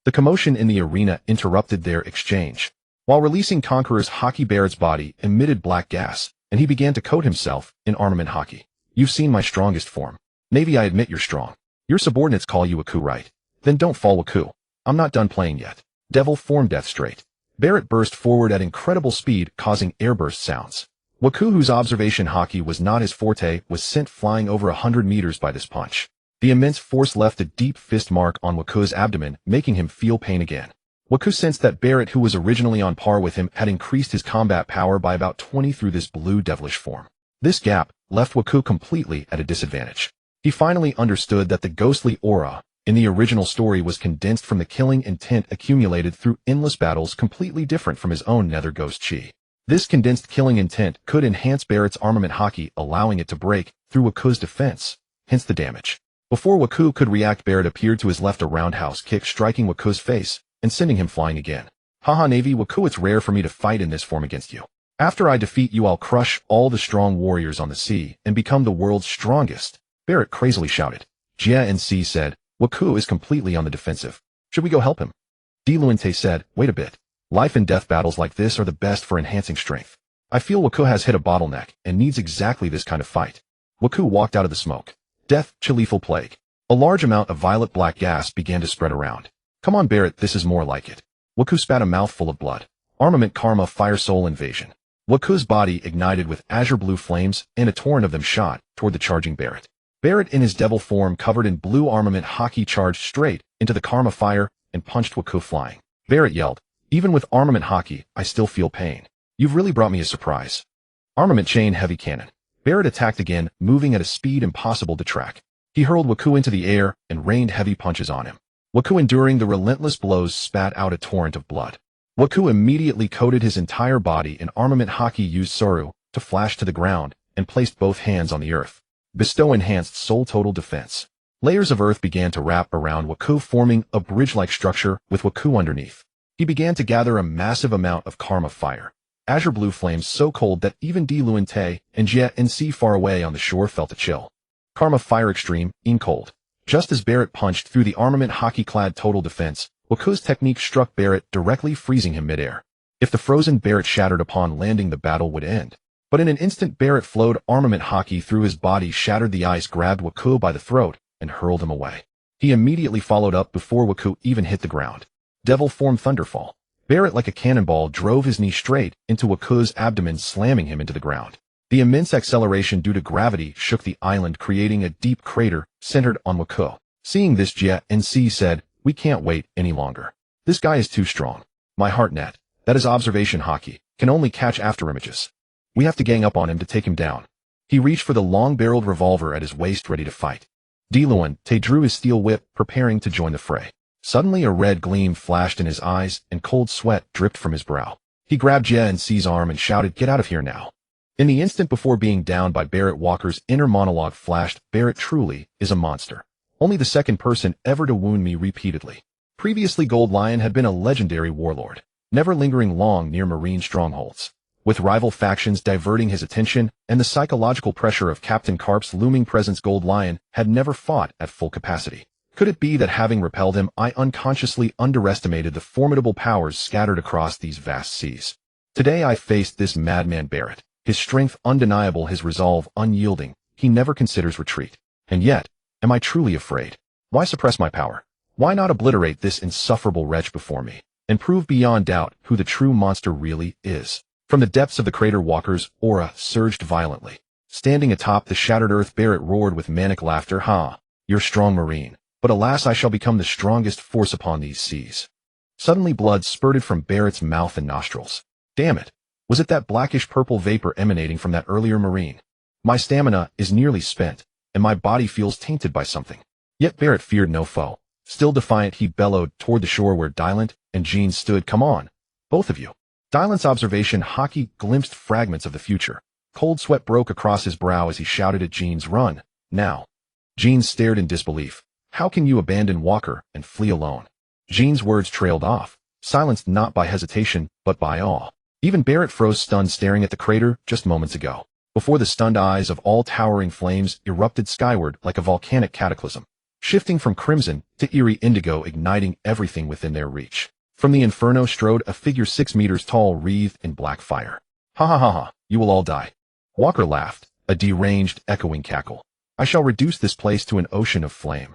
The commotion in the arena interrupted their exchange. While releasing Conqueror's Haki, Barrett's body emitted black gas, and he began to coat himself in armament Haki. "You've seen my strongest form. Navy, I admit you're strong. Your subordinates call you Waku, right? Then don't fall Waku. I'm not done playing yet." Devil form death straight. Barrett burst forward at incredible speed, causing airburst sounds. Waku, whose observation Haki was not his forte, was sent flying over 100 meters by this punch. The immense force left a deep fist mark on Waku's abdomen, making him feel pain again. Waku sensed that Barrett, who was originally on par with him, had increased his combat power by about 20 through this blue devilish form. This gap left Waku completely at a disadvantage. He finally understood that the ghostly aura in the original story was condensed from the killing intent accumulated through endless battles, completely different from his own nether ghost chi. This condensed killing intent could enhance Barrett's armament Haki, allowing it to break through Waku's defense, hence the damage. Before Waku could react, Barrett appeared to his left, a roundhouse kick striking Waku's face and sending him flying again. "Haha, Navy, Waku, it's rare for me to fight in this form against you. After I defeat you, I'll crush all the strong warriors on the sea and become the world's strongest," Barrett crazily shouted. Jia NC said, "Waku is completely on the defensive. Should we go help him?" Di Luente said, "Wait a bit. Life and death battles like this are the best for enhancing strength. I feel Waku has hit a bottleneck and needs exactly this kind of fight." Waku walked out of the smoke. Death, lethal plague. A large amount of violet-black gas began to spread around. "Come on, Barrett, this is more like it." Waku spat a mouthful of blood. Armament Karma Fire Soul Invasion. Waku's body ignited with azure blue flames, and a torrent of them shot toward the charging Barrett. Barrett, in his devil form covered in blue armament Haki, charged straight into the Karma fire and punched Waku flying. Barrett yelled, "Even with armament Haki, I still feel pain. You've really brought me a surprise." Armament Chain Heavy Cannon. Barrett attacked again, moving at a speed impossible to track. He hurled Waku into the air and rained heavy punches on him. Waku, enduring the relentless blows, spat out a torrent of blood. Waku immediately coated his entire body in armament Haki, used Soru to flash to the ground, and placed both hands on the earth. Bestow enhanced soul total defense. Layers of earth began to wrap around Waku, forming a bridge-like structure with Waku underneath. He began to gather a massive amount of Karma fire. Azure blue flames so cold that even Di Luente and Jia NC far away on the shore felt a chill. Karma fire extreme, in cold. Just as Barrett punched through the armament Haki-clad total defense, Waku's technique struck Barrett, directly freezing him midair. If the frozen Barrett shattered upon landing, the battle would end. But in an instant, Barrett flowed armament Haki through his body, shattered the ice, grabbed Waku by the throat, and hurled him away. He immediately followed up before Waku even hit the ground. Devil form Thunderfall. Barrett, like a cannonball, drove his knee straight into Waku's abdomen, slamming him into the ground. The immense acceleration due to gravity shook the island, creating a deep crater centered on Waku. Seeing this, Jia NC said, "We can't wait any longer. This guy is too strong. My heart net, that is observation Haki, can only catch afterimages. We have to gang up on him to take him down." He reached for the long-barreled revolver at his waist, ready to fight. Di Luente drew his steel whip, preparing to join the fray. Suddenly a red gleam flashed in his eyes, and cold sweat dripped from his brow. He grabbed Jia NC's arm and shouted, "Get out of here now." In the instant before being downed by Barrett, Walker's inner monologue flashed, "Barrett truly is a monster. Only the second person ever to wound me repeatedly." Previously, Gold Lion had been a legendary warlord, never lingering long near marine strongholds. With rival factions diverting his attention and the psychological pressure of Captain Carp's looming presence, Gold Lion had never fought at full capacity. Could it be that, having repelled him, I unconsciously underestimated the formidable powers scattered across these vast seas? Today I faced this madman Barrett. His strength undeniable, his resolve unyielding. He never considers retreat. And yet, am I truly afraid? Why suppress my power? Why not obliterate this insufferable wretch before me, and prove beyond doubt who the true monster really is? From the depths of the crater, Walker's aura surged violently. Standing atop the shattered earth, Barrett roared with manic laughter, "Ha! You're strong, Marine. But alas, I shall become the strongest force upon these seas." Suddenly blood spurted from Barrett's mouth and nostrils. Damn it! Was it that blackish-purple vapor emanating from that earlier Marine? My stamina is nearly spent, and my body feels tainted by something. Yet Barrett feared no foe. Still defiant, he bellowed toward the shore where Dylan and Jean stood. "Come on, both of you." Dylan's observation Haki glimpsed fragments of the future. Cold sweat broke across his brow as he shouted at Jean's, "Run, now." Jean stared in disbelief. "How can you abandon Walker and flee alone?" Jean's words trailed off, silenced not by hesitation, but by awe. Even Barrett froze stunned, staring at the crater just moments ago. before the stunned eyes of all towering flames erupted skyward like a volcanic cataclysm, shifting from crimson to eerie indigo, igniting everything within their reach. From the inferno strode a figure 6 meters tall, wreathed in black fire. Ha ha ha ha, you will all die. Walker laughed, a deranged, echoing cackle. I shall reduce this place to an ocean of flame.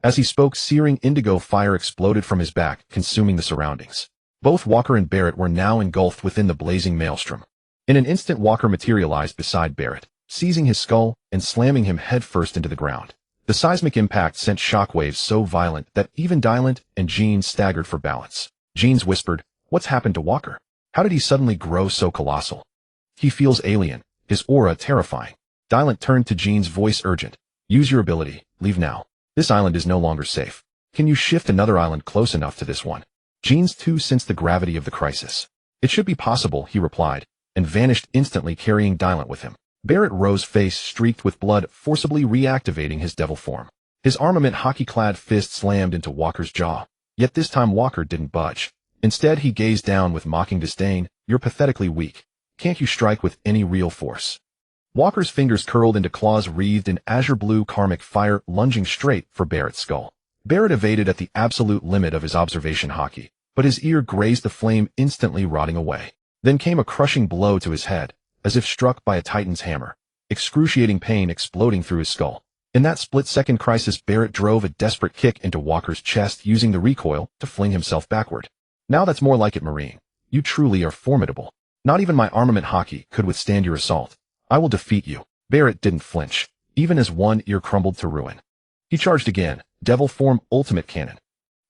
As he spoke, searing indigo fire exploded from his back, consuming the surroundings. Both Walker and Barrett were now engulfed within the blazing maelstrom. In an instant, Walker materialized beside Barrett, seizing his skull and slamming him headfirst into the ground. The seismic impact sent shockwaves so violent that even Dylan and Jean staggered for balance. Jean whispered, "What's happened to Walker? How did he suddenly grow so colossal? He feels alien, his aura terrifying." Dylan turned to Jean's, voice urgent. "Use your ability, leave now. This island is no longer safe. Can you shift another island close enough to this one?" Jean's too sensed the gravity of the crisis. "It should be possible," he replied, and vanished instantly, carrying Dylan with him. Barrett rose, face streaked with blood, forcibly reactivating his devil form. His armament hockey-clad fist slammed into Walker's jaw. Yet this time Walker didn't budge. Instead, he gazed down with mocking disdain. "You're pathetically weak. Can't you strike with any real force?" Walker's fingers curled into claws wreathed in azure blue karmic fire, lunging straight for Barrett's skull. Barrett evaded at the absolute limit of his observation haki, but his ear grazed the flame, instantly rotting away. Then came a crushing blow to his head, as if struck by a titan's hammer, excruciating pain exploding through his skull. In that split-second crisis, Barrett drove a desperate kick into Walker's chest, using the recoil to fling himself backward. "Now that's more like it, Marine. You truly are formidable. Not even my armament haki could withstand your assault. I will defeat you." Barrett didn't flinch, even as one ear crumbled to ruin. He charged again, devil form, ultimate cannon,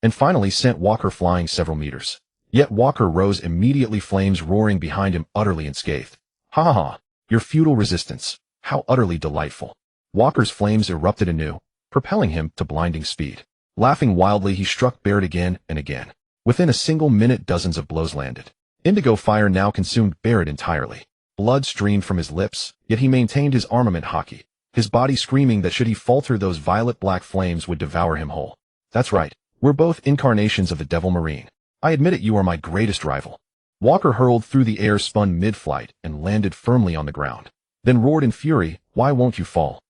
and finally sent Walker flying several meters. Yet Walker rose immediately, flames roaring behind him, utterly unscathed. "Ha ha ha, your futile resistance. How utterly delightful." Walker's flames erupted anew, propelling him to blinding speed. Laughing wildly, he struck Barrett again and again. Within a single minute, dozens of blows landed. Indigo fire now consumed Barrett entirely. Blood streamed from his lips, yet he maintained his armament haki, his body screaming that should he falter, those violet-black flames would devour him whole. "That's right. We're both incarnations of the Devil Marine. I admit it, you are my greatest rival." Walker hurled through the air, spun mid-flight, and landed firmly on the ground. Then roared in fury, "Why won't you fall?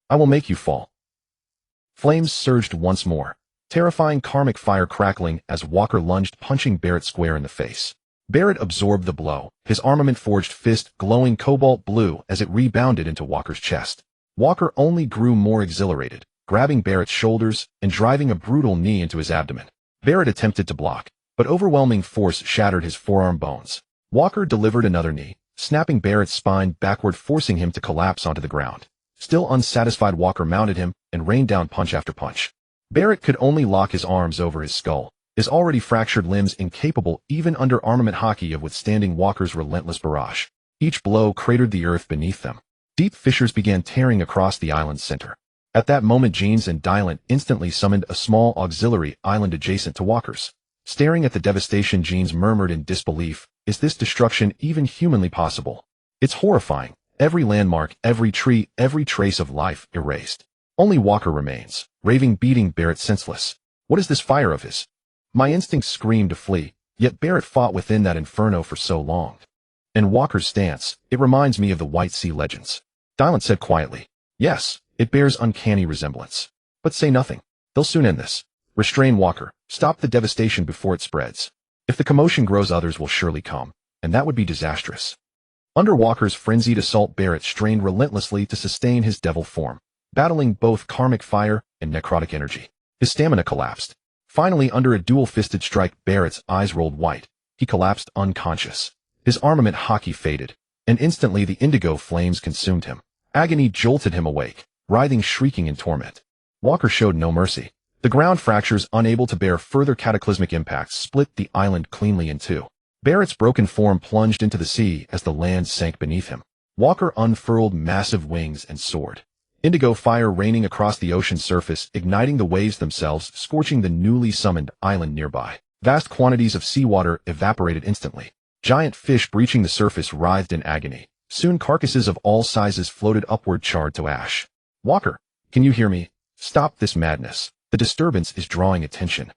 I will make you fall." Flames surged once more, terrifying karmic fire crackling as Walker lunged, punching Barrett square in the face. Barrett absorbed the blow, his armament-forged fist glowing cobalt blue as it rebounded into Walker's chest. Walker only grew more exhilarated, grabbing Barrett's shoulders and driving a brutal knee into his abdomen. Barrett attempted to block, but overwhelming force shattered his forearm bones. Walker delivered another knee, snapping Barrett's spine backward, forcing him to collapse onto the ground. Still unsatisfied, Walker mounted him and rained down punch after punch. Barrett could only lock his arms over his skull, his already fractured limbs incapable even under armament haki of withstanding Walker's relentless barrage. Each blow cratered the earth beneath them. Deep fissures began tearing across the island's center. At that moment, Jeans and Dylan instantly summoned a small auxiliary island adjacent to Walker's. Staring at the devastation, Jeans murmured in disbelief, "Is this destruction even humanly possible? It's horrifying. Every landmark, every tree, every trace of life erased. Only Walker remains, raving, beating Barrett senseless. What is this fire of his?" My instincts screamed to flee, yet Barrett fought within that inferno for so long. And Walker's stance, it reminds me of the White Sea legends. Dylan said quietly, "Yes, it bears uncanny resemblance. But say nothing. They'll soon end this. Restrain Walker. Stop the devastation before it spreads. If the commotion grows, others will surely come, and that would be disastrous." Under Walker's frenzied assault, Barrett strained relentlessly to sustain his devil form, battling both karmic fire and necrotic energy. His stamina collapsed. Finally, under a dual-fisted strike, Barrett's eyes rolled white. He collapsed unconscious. His armament haki faded, and instantly the indigo flames consumed him. Agony jolted him awake, writhing, shrieking in torment. Walker showed no mercy. The ground fractures, unable to bear further cataclysmic impacts, split the island cleanly in two. Barrett's broken form plunged into the sea as the land sank beneath him. Walker unfurled massive wings and soared. Indigo fire raining across the ocean's surface, igniting the waves themselves, scorching the newly summoned island nearby. Vast quantities of seawater evaporated instantly. Giant fish breaching the surface writhed in agony. Soon carcasses of all sizes floated upward, charred to ash. "Walker, can you hear me? Stop this madness. The disturbance is drawing attention."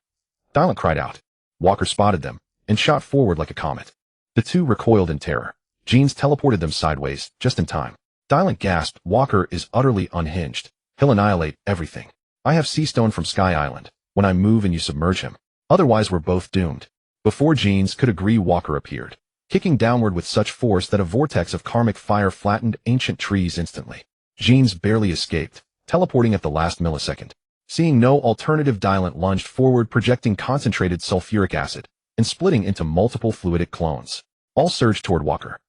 Dylan cried out. Walker spotted them and shot forward like a comet. The two recoiled in terror. Jeans teleported them sideways, just in time. Dylan gasped. Walker is utterly unhinged. He'll annihilate everything. I have sea stone from Sky Island. When I move and you submerge him. Otherwise we're both doomed. Before Jeans could agree, Walker appeared, kicking downward with such force that a vortex of karmic fire flattened ancient trees instantly. Jeans barely escaped, teleporting at the last millisecond. Seeing no alternative, Dylan lunged forward, projecting concentrated sulfuric acid, and splitting into multiple fluidic clones. All surged toward Walker.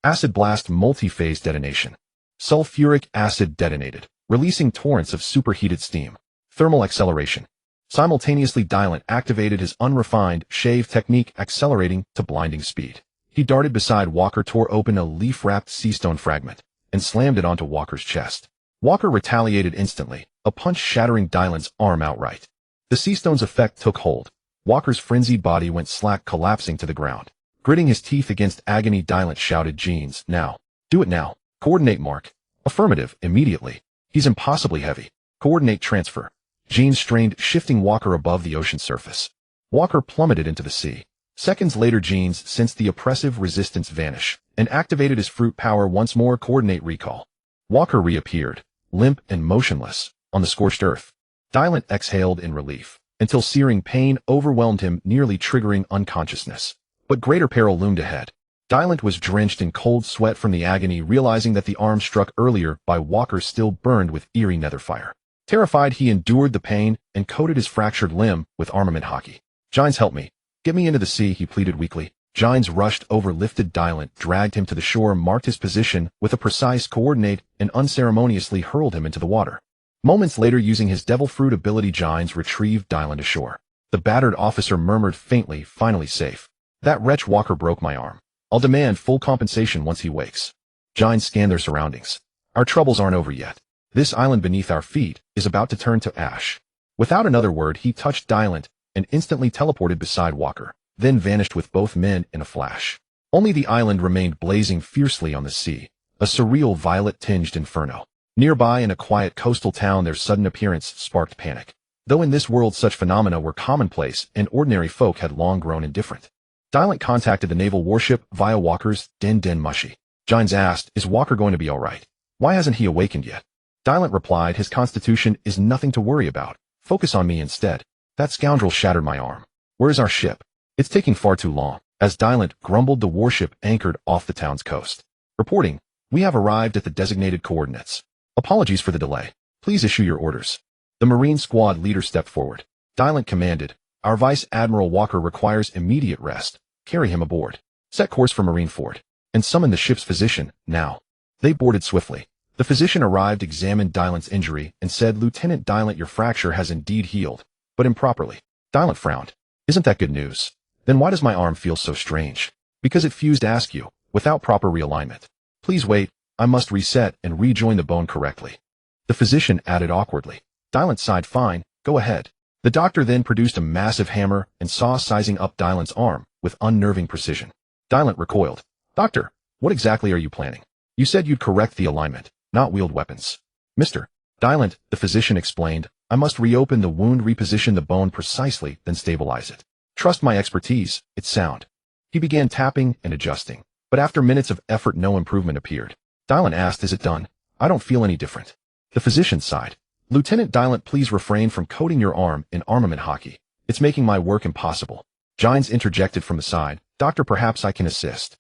Acid blast, multi-phase detonation. Sulfuric acid detonated, releasing torrents of superheated steam. Thermal acceleration. Simultaneously, Dylan activated his unrefined shave technique, accelerating to blinding speed. He darted beside Walker, tore open a leaf-wrapped seastone fragment, and slammed it onto Walker's chest. Walker retaliated instantly, a punch shattering Dylan's arm outright. The seastone's effect took hold. Walker's frenzied body went slack, collapsing to the ground. Gritting his teeth against agony, Dylan shouted, Jeans, now. Do it now. Coordinate, Mark. Affirmative, immediately. He's impossibly heavy. Coordinate transfer. Jeans strained, shifting Walker above the ocean surface. Walker plummeted into the sea. Seconds later, Jeans sensed the oppressive resistance vanish and activated his fruit power once more. Coordinate recall. Walker reappeared, limp and motionless, on the scorched earth. Dylan exhaled in relief, until searing pain overwhelmed him, nearly triggering unconsciousness. But greater peril loomed ahead. Dylan was drenched in cold sweat from the agony, realizing that the arm struck earlier by Walker still burned with eerie netherfire. Terrified, he endured the pain and coated his fractured limb with armament Haki. Gines, help me. Get me into the sea, he pleaded weakly. Gines rushed over, lifted Dylan, dragged him to the shore, marked his position with a precise coordinate, and unceremoniously hurled him into the water. Moments later, using his devil fruit ability, Gines retrieved Dylan to shore. The battered officer murmured faintly, finally safe. That wretch Walker broke my arm. I'll demand full compensation once he wakes. Gines scanned their surroundings. Our troubles aren't over yet. This island beneath our feet is about to turn to ash. Without another word, he touched Dylan and instantly teleported beside Walker, then vanished with both men in a flash. Only the island remained blazing fiercely on the sea, a surreal violet-tinged inferno. Nearby, in a quiet coastal town, their sudden appearance sparked panic. Though in this world such phenomena were commonplace and ordinary folk had long grown indifferent. Dylan contacted the naval warship via Walker's Den Mushy. Gines asked, is Walker going to be all right? Why hasn't he awakened yet? Dylan replied, his constitution is nothing to worry about. Focus on me instead. That scoundrel shattered my arm. Where's our ship? It's taking far too long. As Dylan grumbled, the warship anchored off the town's coast. Reporting, we have arrived at the designated coordinates. Apologies for the delay. Please issue your orders. The Marine squad leader stepped forward. Dylan commanded, our Vice Admiral Walker requires immediate rest. Carry him aboard. Set course for Marineford. And summon the ship's physician, now. They boarded swiftly. The physician arrived, examined Dylan's injury, and said, Lieutenant Dylan, your fracture has indeed healed, but improperly. Dylan frowned. Isn't that good news? Then why does my arm feel so strange? Because it fused, ask you, without proper realignment. Please wait, I must reset and rejoin the bone correctly. The physician added awkwardly. Dylan sighed, fine, go ahead. The doctor then produced a massive hammer and saw, sizing up Dylan's arm with unnerving precision. Dylan recoiled. Doctor, what exactly are you planning? You said you'd correct the alignment, not wield weapons. Mr. Dylan, the physician explained, I must reopen the wound, reposition the bone precisely, then stabilize it. Trust my expertise, it's sound. He began tapping and adjusting, but after minutes of effort no improvement appeared. Dylan asked, is it done? I don't feel any different. The physician sighed. Lieutenant Dylan, please refrain from coating your arm in armament Haki. It's making my work impossible. Gines interjected from the side, Doctor, perhaps I can assist.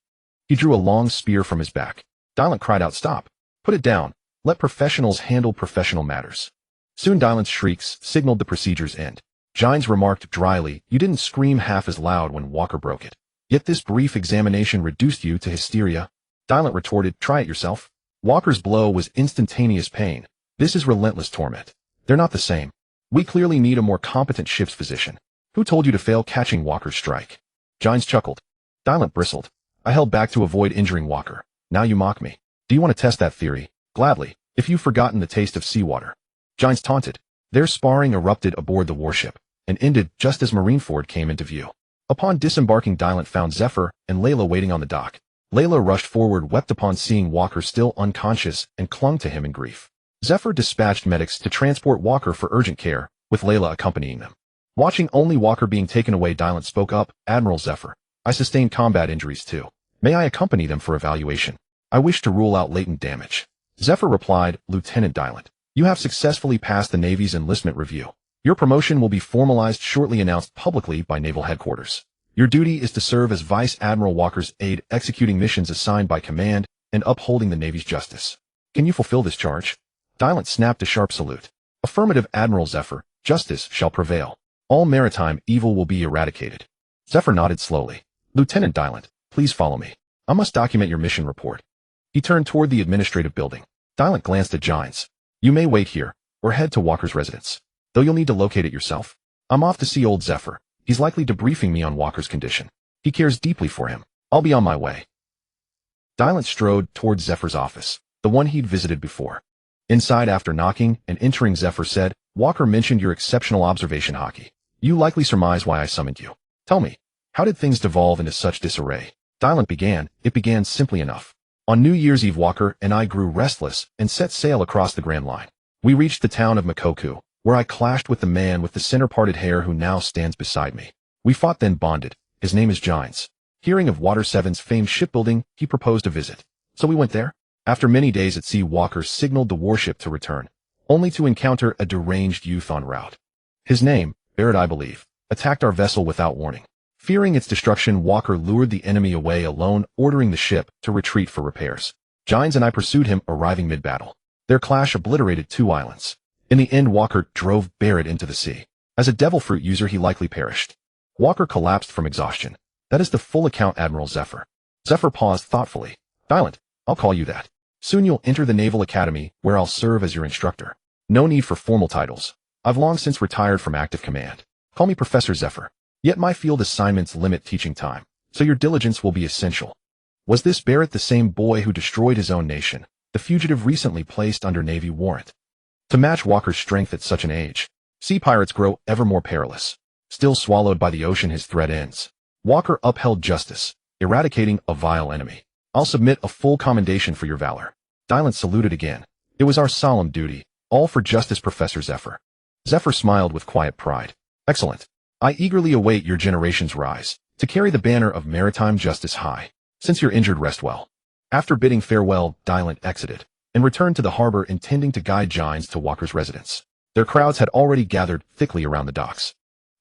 He drew a long spear from his back. Dylan cried out, stop. Put it down. Let professionals handle professional matters. Soon Dylan's shrieks signaled the procedure's end. Gines remarked dryly, you didn't scream half as loud when Walker broke it. Yet this brief examination reduced you to hysteria. Dylan retorted, try it yourself. Walker's blow was instantaneous pain. This is relentless torment. They're not the same. We clearly need a more competent ship's physician. Who told you to fail catching Walker's strike? Gines chuckled. Dylan bristled. I held back to avoid injuring Walker. Now you mock me. Do you want to test that theory? Gladly, if you've forgotten the taste of seawater. Gines taunted. Their sparring erupted aboard the warship, and ended just as Marineford came into view. Upon disembarking, Dylan found Zephyr and Layla waiting on the dock. Layla rushed forward, wept upon seeing Walker still unconscious, and clung to him in grief. Zephyr dispatched medics to transport Walker for urgent care, with Layla accompanying them. Watching only Walker being taken away, Dylan spoke up, Admiral Zephyr, I sustained combat injuries too. May I accompany them for evaluation? I wish to rule out latent damage. Zephyr replied, Lieutenant Dylant, you have successfully passed the Navy's enlistment review. Your promotion will be formalized shortly, announced publicly by Naval Headquarters. Your duty is to serve as Vice Admiral Walker's aide, executing missions assigned by command and upholding the Navy's justice. Can you fulfill this charge? Dylant snapped a sharp salute. Affirmative, Admiral Zephyr. Justice shall prevail. All maritime evil will be eradicated. Zephyr nodded slowly. Lieutenant Dylant, please follow me. I must document your mission report. He turned toward the administrative building. Dylant glanced at Gines. You may wait here, or head to Walker's residence. Though you'll need to locate it yourself. I'm off to see old Zephyr. He's likely debriefing me on Walker's condition. He cares deeply for him. I'll be on my way. Dylant strode toward Zephyr's office, the one he'd visited before. Inside, after knocking and entering, Zephyr said, Walker mentioned your exceptional observation, Haki. You likely surmise why I summoned you. Tell me, how did things devolve into such disarray? Dylant began. It began simply enough. On New Year's Eve, Walker and I grew restless and set sail across the Grand Line. We reached the town of Makoku, where I clashed with the man with the center-parted hair who now stands beside me. We fought, then bonded. His name is Gines. Hearing of Water 7's famed shipbuilding, he proposed a visit. So we went there. After many days at sea, Walker signaled the warship to return, only to encounter a deranged youth en route. His name, Barrett I believe, attacked our vessel without warning. Fearing its destruction, Walker lured the enemy away alone, ordering the ship to retreat for repairs. Gines and I pursued him, arriving mid-battle. Their clash obliterated 2 islands. In the end, Walker drove Barrett into the sea. As a Devil Fruit user, he likely perished. Walker collapsed from exhaustion. That is the full account, Admiral Zephyr. Zephyr paused thoughtfully. Dylant, I'll call you that. Soon you'll enter the Naval Academy, where I'll serve as your instructor. No need for formal titles. I've long since retired from active command. Call me Professor Zephyr. Yet my field assignments limit teaching time, so your diligence will be essential. Was this Barrett the same boy who destroyed his own nation, the fugitive recently placed under Navy warrant? To match Walker's strength at such an age, sea pirates grow ever more perilous. Still swallowed by the ocean, his threat ends. Walker upheld justice, eradicating a vile enemy. I'll submit a full commendation for your valor. Dylant saluted again. It was our solemn duty, all for justice, Professor Zephyr. Zephyr smiled with quiet pride. Excellent. I eagerly await your generation's rise, to carry the banner of maritime justice high. Since you're injured, rest well. After bidding farewell, Dylant exited, and returned to the harbor, intending to guide Gines to Walker's residence. Their crowds had already gathered thickly around the docks.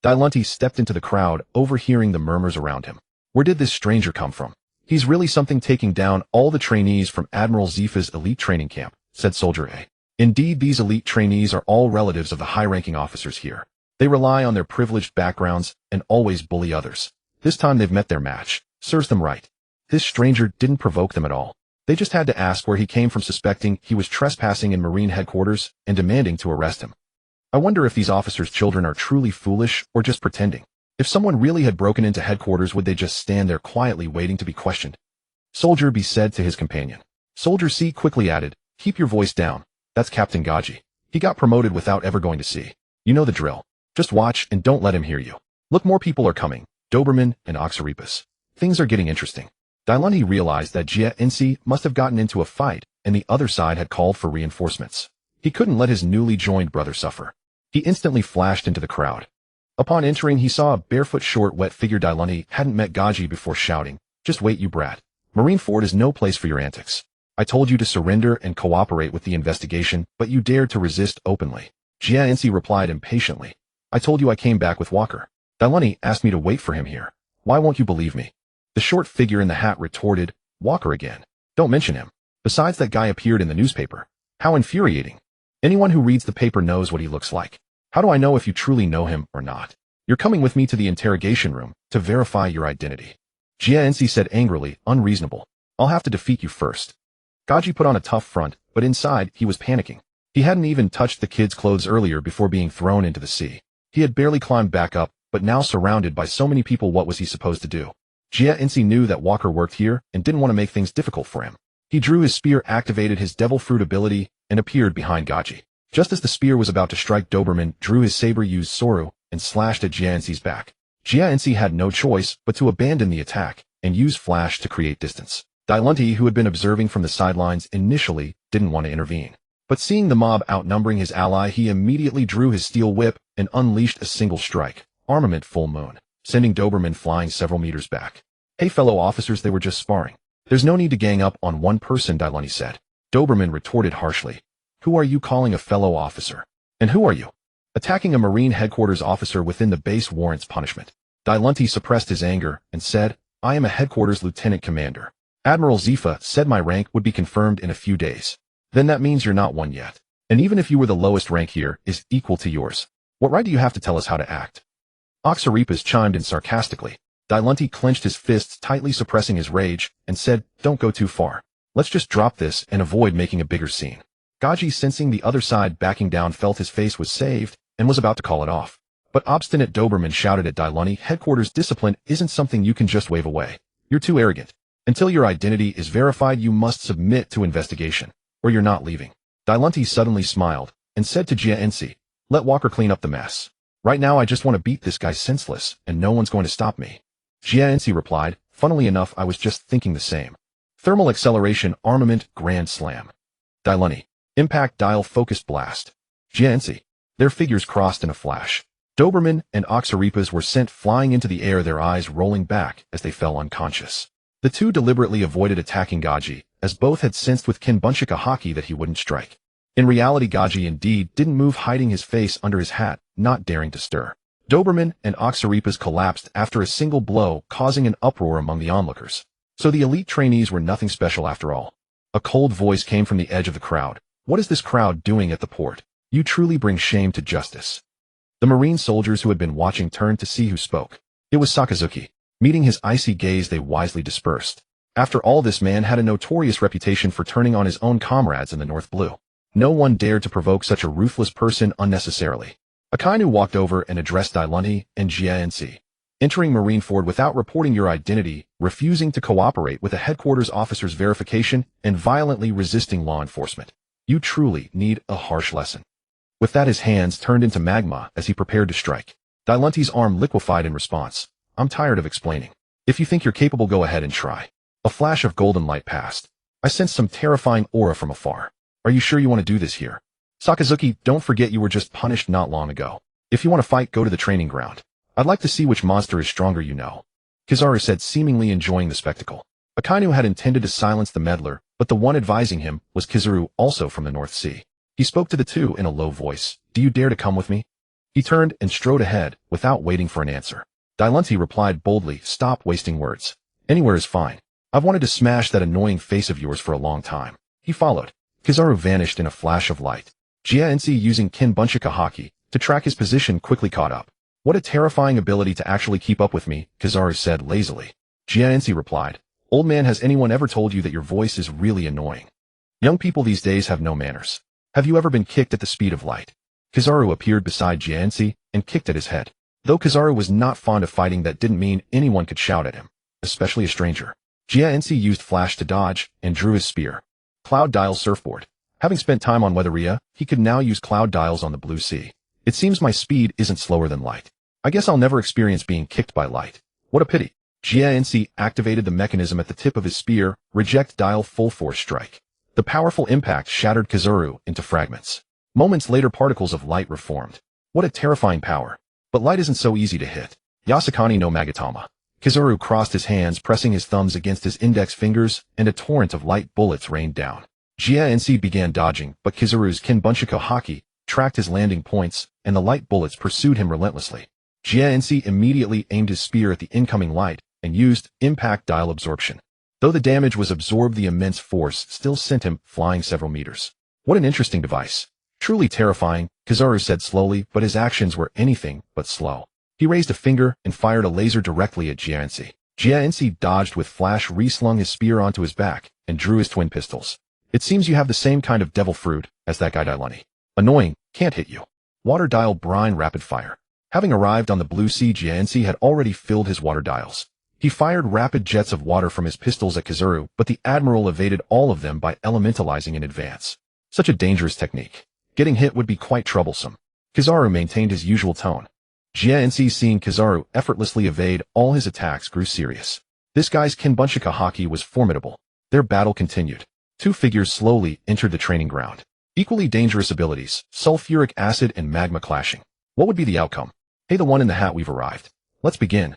Dylant stepped into the crowd, overhearing the murmurs around him. Where did this stranger come from? He's really something, taking down all the trainees from Admiral Zifa's elite training camp, said Soldier A. Indeed, these elite trainees are all relatives of the high-ranking officers here. They rely on their privileged backgrounds and always bully others. This time they've met their match. Serves them right. This stranger didn't provoke them at all. They just had to ask where he came from, suspecting he was trespassing in Marine headquarters and demanding to arrest him. I wonder if these officers' children are truly foolish or just pretending. If someone really had broken into headquarters, would they just stand there quietly waiting to be questioned? Soldier B said to his companion. Soldier C quickly added, keep your voice down. That's Captain Gaji. He got promoted without ever going to sea. You know the drill. Just watch and don't let him hear you. Look, more people are coming. Doberman and Oxyripus. Things are getting interesting. Dylant realized that Jia Insi must have gotten into a fight, and the other side had called for reinforcements. He couldn't let his newly joined brother suffer. He instantly flashed into the crowd. Upon entering, he saw a barefoot, short, wet figure. Dylant hadn't met Gaji before, shouting, just wait, you brat. Marineford is no place for your antics. I told you to surrender and cooperate with the investigation, but you dared to resist openly. Jia Insi replied impatiently. I told you I came back with Walker. Dylant asked me to wait for him here. Why won't you believe me? The short figure in the hat retorted, Walker again. Don't mention him. Besides, that guy appeared in the newspaper. How infuriating. Anyone who reads the paper knows what he looks like. How do I know if you truly know him or not? You're coming with me to the interrogation room to verify your identity. Jia Insi said angrily, unreasonable. I'll have to defeat you first. Gaji put on a tough front, but inside, he was panicking. He hadn't even touched the kid's clothes earlier before being thrown into the sea. He had barely climbed back up, but now surrounded by so many people, what was he supposed to do? Jia Insi knew that Walker worked here and didn't want to make things difficult for him. He drew his spear, activated his Devil Fruit ability, and appeared behind Gaji. Just as the spear was about to strike, Doberman drew his saber, used Soru, and slashed at Jia Insi's back. Jia Insi had no choice but to abandon the attack and use flash to create distance. Dylant, who had been observing from the sidelines, initially didn't want to intervene. But seeing the mob outnumbering his ally, he immediately drew his steel whip and unleashed a single strike, armament full moon, sending Doberman flying several meters back. Hey fellow officers, they were just sparring. There's no need to gang up on one person, Dailani said. Doberman retorted harshly. Who are you calling a fellow officer? And who are you? Attacking a Marine headquarters officer within the base warrants punishment. Dailani suppressed his anger and said, I am a headquarters lieutenant commander. Admiral Zifa said my rank would be confirmed in a few days. Then that means you're not one yet. And even if you were the lowest rank here, is equal to yours. What right do you have to tell us how to act? Oxaripas chimed in sarcastically. Dailani clenched his fists, tightly suppressing his rage, and said, don't go too far. Let's just drop this and avoid making a bigger scene. Gaji, sensing the other side backing down, felt his face was saved and was about to call it off. But obstinate Doberman shouted at Dailani, headquarters discipline isn't something you can just wave away. You're too arrogant. Until your identity is verified, you must submit to investigation, or you're not leaving. Dailani suddenly smiled and said to Jia, let Walker clean up the mess. Right now I just want to beat this guy senseless, and no one's going to stop me. Jia replied, funnily enough, I was just thinking the same. Thermal acceleration armament grand slam. Dailani. Impact dial focused blast. Jia. Their figures crossed in a flash. Doberman and Oxaripas were sent flying into the air, their eyes rolling back as they fell unconscious. The two deliberately avoided attacking Gaji, as both had sensed with Kinbunchika Haki that he wouldn't strike. In reality, Gaji indeed didn't move, hiding his face under his hat, not daring to stir. Doberman and Oxaripas collapsed after a single blow, causing an uproar among the onlookers. So the elite trainees were nothing special after all. A cold voice came from the edge of the crowd. What is this crowd doing at the port? You truly bring shame to justice. The Marine soldiers who had been watching turned to see who spoke. It was Sakazuki. Meeting his icy gaze, they wisely dispersed. After all, this man had a notorious reputation for turning on his own comrades in the North Blue. No one dared to provoke such a ruthless person unnecessarily. Akainu walked over and addressed Dailani and Jia. Entering Marineford without reporting your identity, refusing to cooperate with a headquarters officer's verification, and violently resisting law enforcement. You truly need a harsh lesson. With that, his hands turned into magma as he prepared to strike. Dailani's arm liquefied in response. I'm tired of explaining. If you think you're capable, go ahead and try. A flash of golden light passed. I sensed some terrifying aura from afar. Are you sure you want to do this here? Sakazuki, don't forget you were just punished not long ago. If you want to fight, go to the training ground. I'd like to see which monster is stronger, you know. Kizaru said, seemingly enjoying the spectacle. Akainu had intended to silence the meddler, but the one advising him was Kizaru, also from the North Sea. He spoke to the two in a low voice. Do you dare to come with me? He turned and strode ahead, without waiting for an answer. Dailani replied boldly, stop wasting words. Anywhere is fine. I've wanted to smash that annoying face of yours for a long time. He followed. Kizaru vanished in a flash of light. Jia, using Kinbunchika Haki to track his position, quickly caught up. What a terrifying ability to actually keep up with me, Kizaru said lazily. Jia replied, old man, has anyone ever told you that your voice is really annoying? Young people these days have no manners. Have you ever been kicked at the speed of light? Kizaru appeared beside Jia and kicked at his head. Though Kizaru was not fond of fighting, that didn't mean anyone could shout at him, especially a stranger. Jia used flash to dodge and drew his spear. Cloud dial surfboard. Having spent time on Weatheria, he could now use cloud dials on the blue sea. It seems my speed isn't slower than light. I guess I'll never experience being kicked by light. What a pity. Jia activated the mechanism at the tip of his spear, reject dial full force strike. The powerful impact shattered Kizaru into fragments. Moments later, particles of light reformed. What a terrifying power. But light isn't so easy to hit. Yasukani no Magatama. Kizaru crossed his hands, pressing his thumbs against his index fingers, and a torrent of light bullets rained down. Jia began dodging, but Kizaru's Kinbunchika Haki tracked his landing points, and the light bullets pursued him relentlessly. Jia immediately aimed his spear at the incoming light and used impact dial absorption. Though the damage was absorbed, the immense force still sent him flying several meters. What an interesting device. Truly terrifying, Kizaru said slowly, but his actions were anything but slow. He raised a finger and fired a laser directly at Jia. Jia dodged with flash, reslung his spear onto his back, and drew his twin pistols. It seems you have the same kind of devil fruit as that guy Dailani. Annoying, can't hit you. Water dial brine rapid fire. Having arrived on the blue sea, Jia had already filled his water dials. He fired rapid jets of water from his pistols at Kizaru, but the Admiral evaded all of them by elementalizing in advance. Such a dangerous technique. Getting hit would be quite troublesome. Kizaru maintained his usual tone. Jia, seeing Kizaru effortlessly evade all his attacks, grew serious. This guy's Kinbunchika Haki was formidable. Their battle continued. Two figures slowly entered the training ground. Equally dangerous abilities, sulfuric acid and magma clashing. What would be the outcome? Hey, the one in the hat, we've arrived. Let's begin.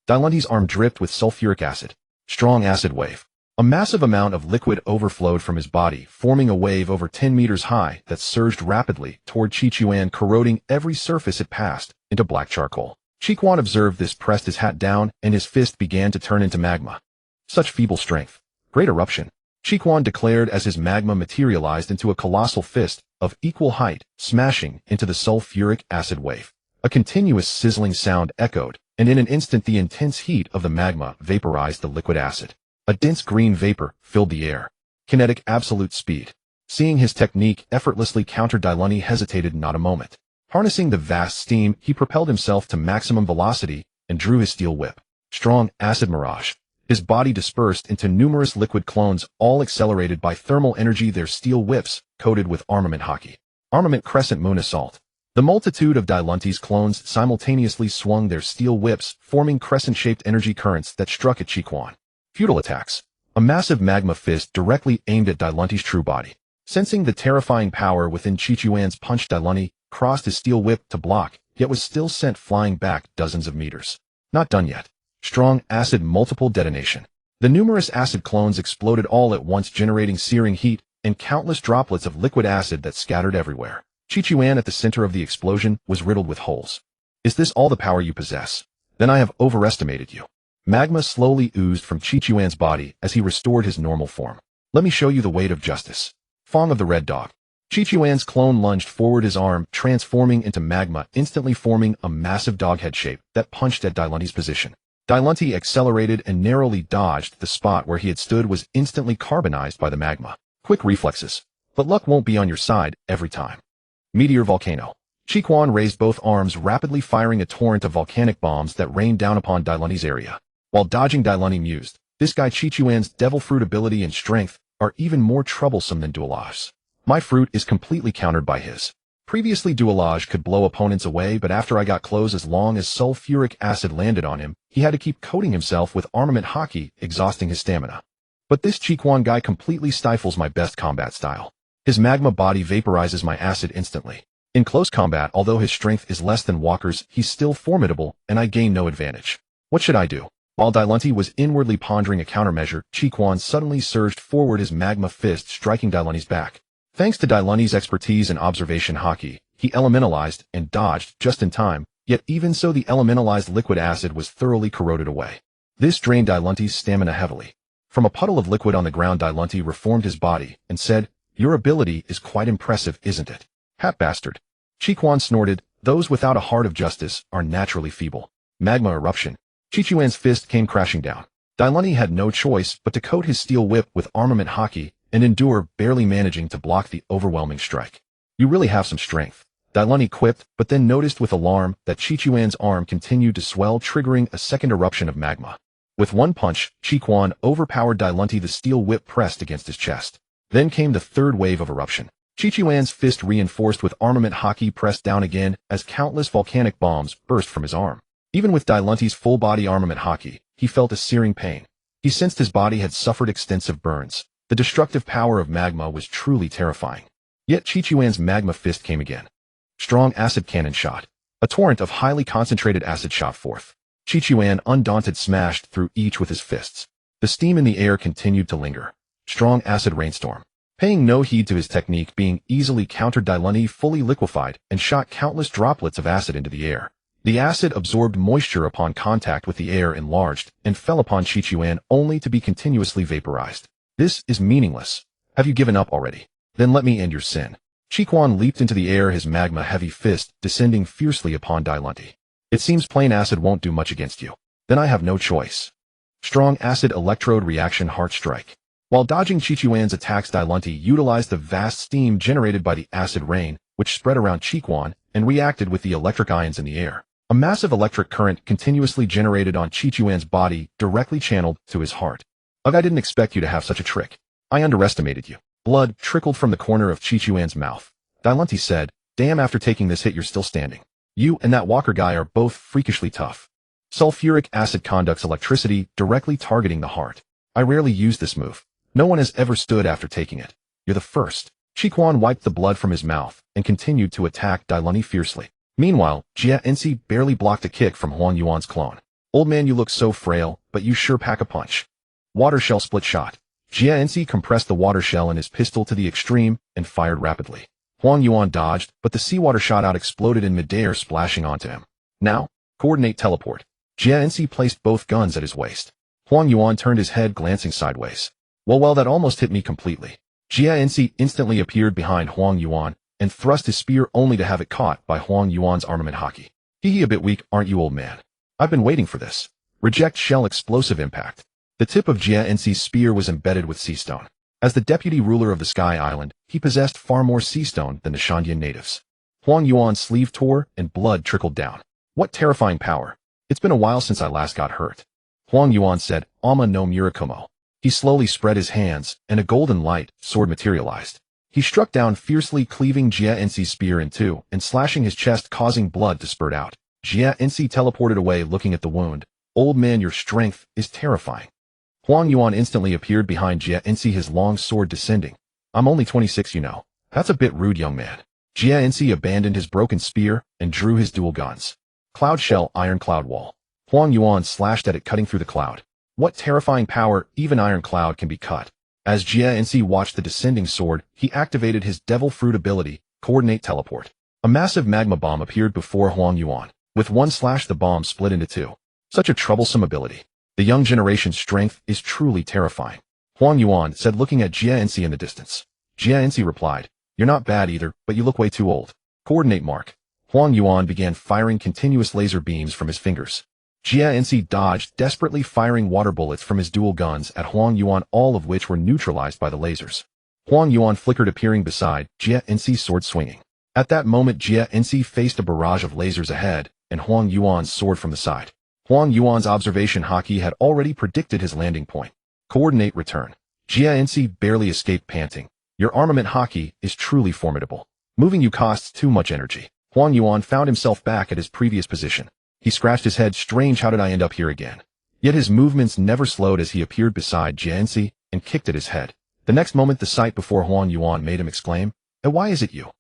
Dailani's arm dripped with sulfuric acid. Strong acid wave. A massive amount of liquid overflowed from his body, forming a wave over 10 meters high that surged rapidly toward Qiquan, corroding every surface it passed into black charcoal. Qiquan observed this, pressed his hat down, and his fist began to turn into magma. Such feeble strength. Great eruption. Qiquan declared as his magma materialized into a colossal fist of equal height, smashing into the sulfuric acid wave. A continuous sizzling sound echoed, and in an instant the intense heat of the magma vaporized the liquid acid. A dense green vapor filled the air. Kinetic absolute speed. Seeing his technique effortlessly countered, Dailani hesitated not a moment. Harnessing the vast steam, he propelled himself to maximum velocity and drew his steel whip. Strong acid mirage. His body dispersed into numerous liquid clones, all accelerated by thermal energy, their steel whips coated with armament haki. Armament crescent moon assault. The multitude of Dailanti's clones simultaneously swung their steel whips, forming crescent-shaped energy currents that struck at Qiquan. Futile attacks. A massive magma fist directly aimed at Dailanti's true body. Sensing the terrifying power within Qiquan's punch, Dailanti crossed his steel whip to block, yet was still sent flying back dozens of meters. Not done yet. Strong acid multiple detonation. The numerous acid clones exploded all at once, generating searing heat and countless droplets of liquid acid that scattered everywhere. Qiquan at the center of the explosion was riddled with holes. Is this all the power you possess? Then I have overestimated you. Magma slowly oozed from Qiquan's body as he restored his normal form. Let me show you the weight of justice. Fong of the Red Dog. Qiquan's clone lunged forward, his arm transforming into magma, instantly forming a massive doghead shape that punched at Dailanti's position. Dailanti accelerated and narrowly dodged. The spot where he had stood was instantly carbonized by the magma. Quick reflexes. But luck won't be on your side every time. Meteor volcano. Qiquan raised both arms, rapidly firing a torrent of volcanic bombs that rained down upon Dailanti's area. While dodging, Dailanti mused, this guy Qiquan's devil fruit ability and strength are even more troublesome than Duelage. My fruit is completely countered by his. Previously Duelage could blow opponents away, but after I got close, as long as sulfuric acid landed on him, he had to keep coating himself with armament haki, exhausting his stamina. But this Qiquan guy completely stifles my best combat style. His magma body vaporizes my acid instantly. In close combat, although his strength is less than Walker's, he's still formidable, and I gain no advantage. What should I do? While Dailanti was inwardly pondering a countermeasure, Qiquan suddenly surged forward, his magma fist striking Dailanti's back. Thanks to Dailanti's expertise in observation haki, he elementalized and dodged just in time, yet even so the elementalized liquid acid was thoroughly corroded away. This drained Dailanti's stamina heavily. From a puddle of liquid on the ground, Dailanti reformed his body and said, your ability is quite impressive, isn't it? Hat bastard. Qiquan snorted, those without a heart of justice are naturally feeble. Magma eruption. Qiquan's fist came crashing down. Dailanti had no choice but to coat his steel whip with armament haki and endure, barely managing to block the overwhelming strike. You really have some strength, Dailanti quipped, but then noticed with alarm that Qiquan's arm continued to swell, triggering a second eruption of magma. With one punch, Qiquan overpowered Dailanti, the steel whip pressed against his chest. Then came the third wave of eruption. Qiquan's fist, reinforced with armament haki, pressed down again as countless volcanic bombs burst from his arm. Even with Dailanti's full-body armament haki, he felt a searing pain. He sensed his body had suffered extensive burns. The destructive power of magma was truly terrifying. Yet Qiquan's magma fist came again. Strong acid cannon shot. A torrent of highly concentrated acid shot forth. Qiquan, undaunted, smashed through each with his fists. The steam in the air continued to linger. Strong acid rainstorm. Paying no heed to his technique being easily countered, Dailanti fully liquefied and shot countless droplets of acid into the air. The acid absorbed moisture upon contact with the air, enlarged, and fell upon Qiquan only to be continuously vaporized. This is meaningless. Have you given up already? Then let me end your sin. Qiquan leaped into the air, his magma-heavy fist descending fiercely upon Dailanti. It seems plain acid won't do much against you. Then I have no choice. Strong acid electrode reaction, heart strike. While dodging Qiquan's attacks, Dailanti utilized the vast steam generated by the acid rain, which spread around Qiquan and reacted with the electric ions in the air. A massive electric current continuously generated on Qiquan's body, directly channeled to his heart. Ugh, I didn't expect you to have such a trick. I underestimated you. Blood trickled from the corner of Qiquan's mouth. Dailanti said, damn, after taking this hit you're still standing. You and that Walker guy are both freakishly tough. Sulfuric acid conducts electricity, directly targeting the heart. I rarely use this move. No one has ever stood after taking it. You're the first. Qiquan wiped the blood from his mouth and continued to attack Dailanti fiercely. Meanwhile, Jia Ensi barely blocked a kick from Huang Yuan's clone. Old man, you look so frail, but you sure pack a punch. Water shell split shot. Jia Ensi compressed the water shell in his pistol to the extreme and fired rapidly. Huang Yuan dodged, but the seawater shot out exploded in midair, splashing onto him. Now, coordinate teleport. Jia Ensi placed both guns at his waist. Huang Yuan turned his head, glancing sideways. Well, that almost hit me completely. Jia Ensi instantly appeared behind Huang Yuan and thrust his spear, only to have it caught by Huang Yuan's armament haki. Hee, a bit weak, aren't you, old man? I've been waiting for this. Reject shell, explosive impact. The tip of Jia Ensi's spear was embedded with sea stone. As the deputy ruler of the Sky Island, he possessed far more sea stone than the Shandian natives. Huang Yuan's sleeve tore and blood trickled down. What terrifying power. It's been a while since I last got hurt. Huang Yuan said, Ama no Murakumo. He slowly spread his hands, and a golden light sword materialized. He struck down fiercely, cleaving Jia Ensi's spear in two and slashing his chest, causing blood to spurt out. Jia Ensi teleported away, looking at the wound. Old man, your strength is terrifying. Huang Yuan instantly appeared behind Jia Ensi, his long sword descending. I'm only 26, you know. That's a bit rude, young man. Jia Ensi abandoned his broken spear and drew his dual guns. Cloud shell, iron cloud wall. Huang Yuan slashed at it, cutting through the cloud. What terrifying power, even iron cloud can be cut. As Jia Ensi watched the descending sword, he activated his Devil Fruit ability, coordinate teleport. A massive magma bomb appeared before Huang Yuan. With one slash, the bomb split into two. Such a troublesome ability. The young generation's strength is truly terrifying. Huang Yuan said, looking at Jia Ensi in the distance. Jia Ensi replied, You're not bad either, but you look way too old. Coordinate mark. Huang Yuan began firing continuous laser beams from his fingers. Jia Ensi dodged, desperately firing water bullets from his dual guns at Huang Yuan, all of which were neutralized by the lasers. Huang Yuan flickered, appearing beside Jia Ensi's sword, swinging. At that moment, Jia Ensi faced a barrage of lasers ahead, and Huang Yuan's sword from the side. Huang Yuan's observation haki had already predicted his landing point. Coordinate return. Jia Ensi barely escaped, panting. Your armament haki is truly formidable. Moving you costs too much energy. Huang Yuan found himself back at his previous position. He scratched his head. Strange, how did I end up here again? Yet his movements never slowed as he appeared beside Jia Ensi and kicked at his head. The next moment, the sight before Huang Yuan made him exclaim, Why is it you?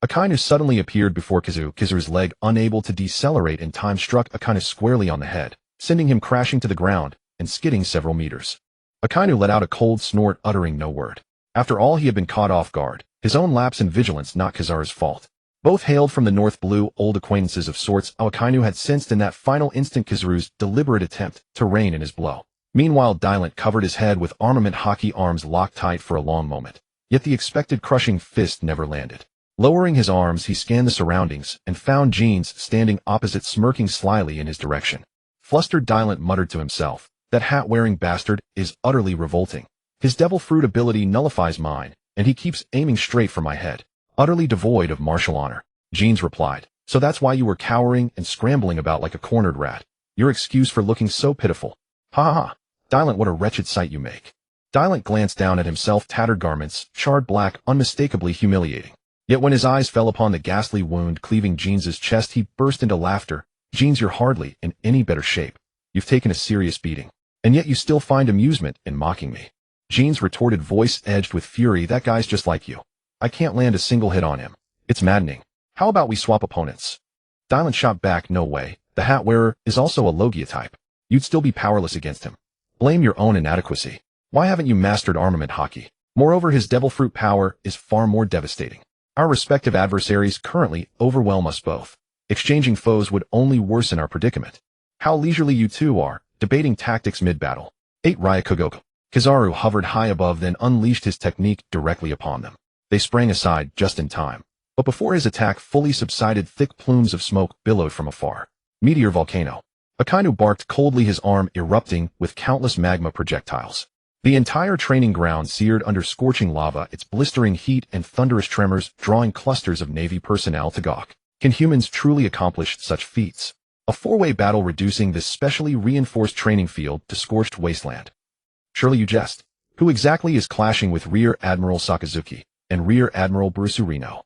Akainu suddenly appeared before Kizu. Kizu's leg, unable to decelerate in time, struck Akainu squarely on the head, sending him crashing to the ground and skidding several meters. Akainu let out a cold snort, uttering no word. After all, he had been caught off guard. His own lapse in vigilance, not Kizaru's fault. Both hailed from the North Blue, old acquaintances of sorts. Akainu had sensed in that final instant Kizaru's deliberate attempt to rein in his blow. Meanwhile, Dylan covered his head with armament haki, arms locked tight for a long moment. Yet the expected crushing fist never landed. Lowering his arms, he scanned the surroundings and found Jeans standing opposite, smirking slyly in his direction. Flustered, Dylan muttered to himself, That hat-wearing bastard is utterly revolting. His devil fruit ability nullifies mine, and he keeps aiming straight for my head. Utterly devoid of martial honor. Jeans replied, So that's why you were cowering and scrambling about like a cornered rat. Your excuse for looking so pitiful. Ha ha ha. Dylan, what a wretched sight you make. Dylan glanced down at himself, tattered garments, charred black, unmistakably humiliating. Yet when his eyes fell upon the ghastly wound cleaving Jeans's chest, he burst into laughter. Jeans, you're hardly in any better shape. You've taken a serious beating. And yet you still find amusement in mocking me. Jeans retorted, voice edged with fury, That guy's just like you. I can't land a single hit on him. It's maddening. How about we swap opponents? Dylan shot back, No way. The hat wearer is also a Logia type. You'd still be powerless against him. Blame your own inadequacy. Why haven't you mastered armament haki? Moreover, his devil fruit power is far more devastating. Our respective adversaries currently overwhelm us both. Exchanging foes would only worsen our predicament. How leisurely you two are, debating tactics mid-battle. 8 Ryakugoku. Kizaru hovered high above, then unleashed his technique directly upon them. They sprang aside just in time. But before his attack fully subsided, thick plumes of smoke billowed from afar. Meteor volcano. Akainu barked coldly, his arm erupting with countless magma projectiles. The entire training ground seared under scorching lava, its blistering heat and thunderous tremors drawing clusters of Navy personnel to gawk. Can humans truly accomplish such feats? A 4-way battle, reducing this specially reinforced training field to scorched wasteland. Surely you jest. Who exactly is clashing with Rear Admiral Sakazuki and Rear Admiral Brusurino?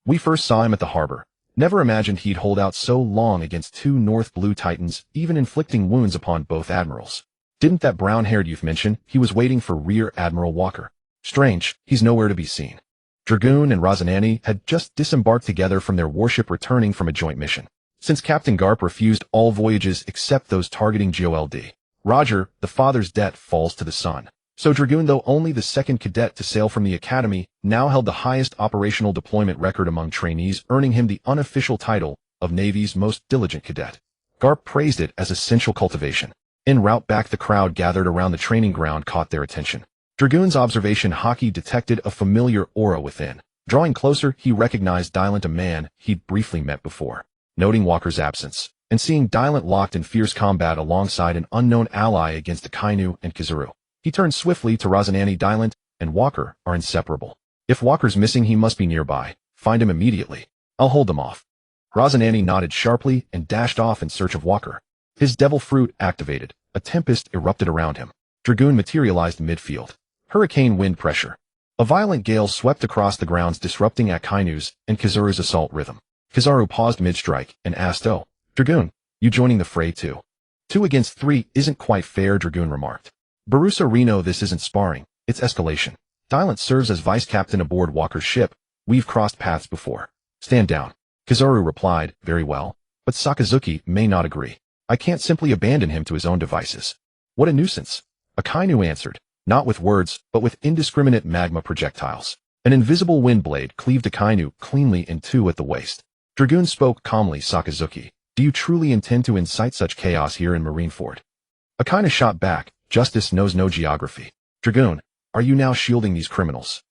We first saw him at the harbor. Never imagined he'd hold out so long against 2 North Blue Titans, even inflicting wounds upon both admirals. Didn't that brown-haired youth mention he was waiting for Rear Admiral Walker? Strange, he's nowhere to be seen. Dragoon and Razanani had just disembarked together from their warship, returning from a joint mission. Since Captain Garp refused all voyages except those targeting GOLD. Roger, the father's debt falls to the son. So Dragoon, though only the second cadet to sail from the academy, now held the highest operational deployment record among trainees, earning him the unofficial title of Navy's most diligent cadet. Garp praised it as essential cultivation. En route back, the crowd gathered around the training ground caught their attention. Dragoon's observation Haki detected a familiar aura within. Drawing closer, he recognized Dylan, a man he'd briefly met before. Noting Walker's absence, and seeing Dylan locked in fierce combat alongside an unknown ally against Akainu and Kizaru, he turned swiftly to Razanani. Dylan and Walker are inseparable. If Walker's missing, he must be nearby. Find him immediately. I'll hold them off. Razanani nodded sharply and dashed off in search of Walker. His devil fruit activated. A tempest erupted around him. Dragoon materialized midfield. Hurricane wind pressure. A violent gale swept across the grounds, disrupting Akainu's and Kizaru's assault rhythm. Kizaru paused mid-strike and asked, "Oh, Dragoon, you joining the fray too?" 2 against 3 isn't quite fair, Dragoon remarked. Barusa Reno, this isn't sparring, it's escalation. Dylan serves as vice captain aboard Walker's ship. We've crossed paths before. Stand down. Kizaru replied, "Very well, but Sakazuki may not agree. I can't simply abandon him to his own devices." "What a nuisance." Akainu answered, not with words, but with indiscriminate magma projectiles. An invisible wind blade cleaved Akainu cleanly in 2 at the waist. Dragoon spoke calmly, "Sakazuki, do you truly intend to incite such chaos here in Marineford?" Akainu shot back, "Justice knows no geography." "Dragoon, are you now shielding these criminals?"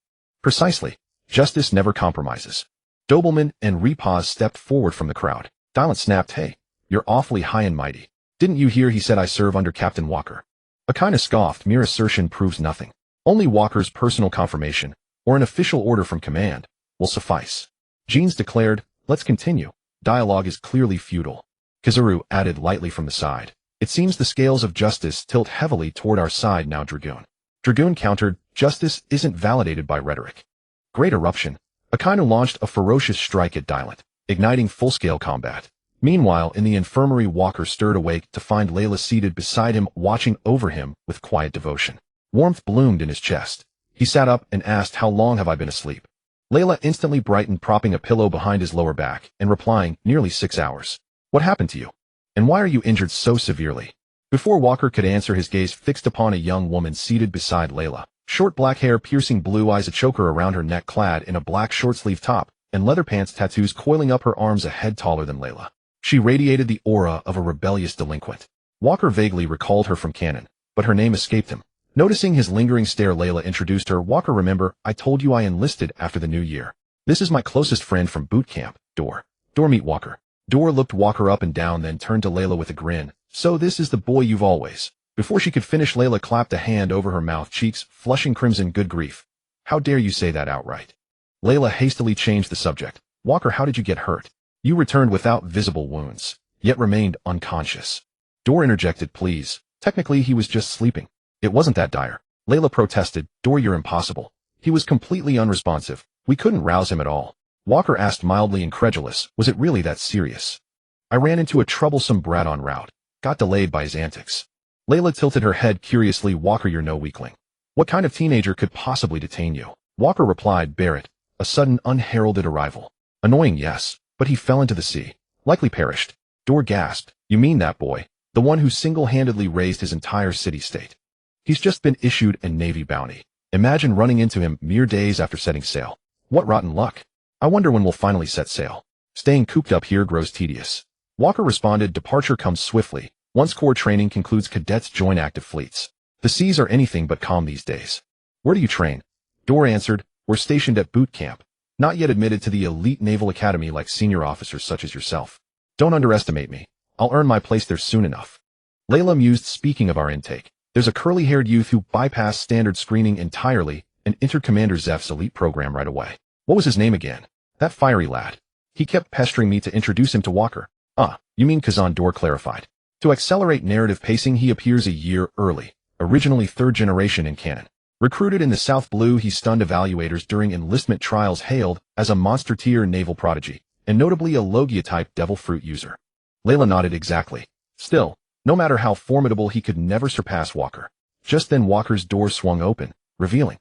"Precisely. Justice never compromises." Dobelman and Repaz stepped forward from the crowd. Dylan snapped, "Hey, you're awfully high and mighty. Didn't you hear he said I serve under Captain Walker?" Akainu scoffed, "Mere assertion proves nothing. Only Walker's personal confirmation, or an official order from command, will suffice." Jeans declared, "Let's continue. Dialogue is clearly futile." Kizaru added lightly from the side, "It seems the scales of justice tilt heavily toward our side now, Dragoon." Dragoon countered, "Justice isn't validated by rhetoric." Great eruption. Akainu launched a ferocious strike at Dylan, igniting full-scale combat. Meanwhile, in the infirmary, Walker stirred awake to find Layla seated beside him, watching over him with quiet devotion. Warmth bloomed in his chest. He sat up and asked, "How long have I been asleep?" Layla instantly brightened, propping a pillow behind his lower back and replying, "Nearly 6 hours. What happened to you? And why are you injured so severely?" Before Walker could answer, his gaze fixed upon a young woman seated beside Layla. Short black hair, piercing blue eyes, a choker around her neck, clad in a black short-sleeve top, and leather pants, tattoos coiling up her arms, a head taller than Layla. She radiated the aura of a rebellious delinquent. Walker vaguely recalled her from canon, but her name escaped him. Noticing his lingering stare, Layla introduced her. "Walker, remember, I told you I enlisted after the new year. This is my closest friend from boot camp, Dor. Dor, meet Walker." Dor looked Walker up and down, then turned to Layla with a grin. "So this is the boy you've always..." Before she could finish, Layla clapped a hand over her mouth, cheeks flushing crimson. "Good grief. How dare you say that outright?" Layla hastily changed the subject. "Walker, how did you get hurt?" "You returned without visible wounds, yet remained unconscious." Dor interjected, "Please. Technically, he was just sleeping. It wasn't that dire." Layla protested, "Dor, you're impossible. He was completely unresponsive. We couldn't rouse him at all." Walker asked, mildly incredulous, "Was it really that serious?" "I ran into a troublesome brat en route. Got delayed by his antics." Layla tilted her head curiously. "Walker, you're no weakling. What kind of teenager could possibly detain you?" Walker replied, "Barrett, a sudden unheralded arrival. Annoying, yes, but he fell into the sea. Likely perished." Dor gasped, "You mean that boy? The one who single-handedly raised his entire city-state? He's just been issued a Navy bounty. Imagine running into him mere days after setting sail. What rotten luck. I wonder when we'll finally set sail. Staying cooped up here grows tedious." Walker responded, "Departure comes swiftly. Once corps training concludes, cadets join active fleets. The seas are anything but calm these days." "Where do you train?" Dor answered, "We're stationed at boot camp. Not yet admitted to the elite naval academy like senior officers such as yourself. Don't underestimate me. I'll earn my place there soon enough." Layla mused, "Speaking of our intake, there's a curly-haired youth who bypassed standard screening entirely and entered Commander Zeph's elite program right away. What was his name again? That fiery lad. He kept pestering me to introduce him to Walker." "Ah, you mean Kazan," Dor clarified. "To accelerate narrative pacing, he appears a year early, originally 3rd generation in canon. Recruited in the South Blue, he stunned evaluators during enlistment trials, hailed as a monster-tier naval prodigy, and notably a Logia-type devil fruit user." Layla nodded, "Exactly. Still, no matter how formidable, he could never surpass Walker." Just then Walker's door swung open, revealing,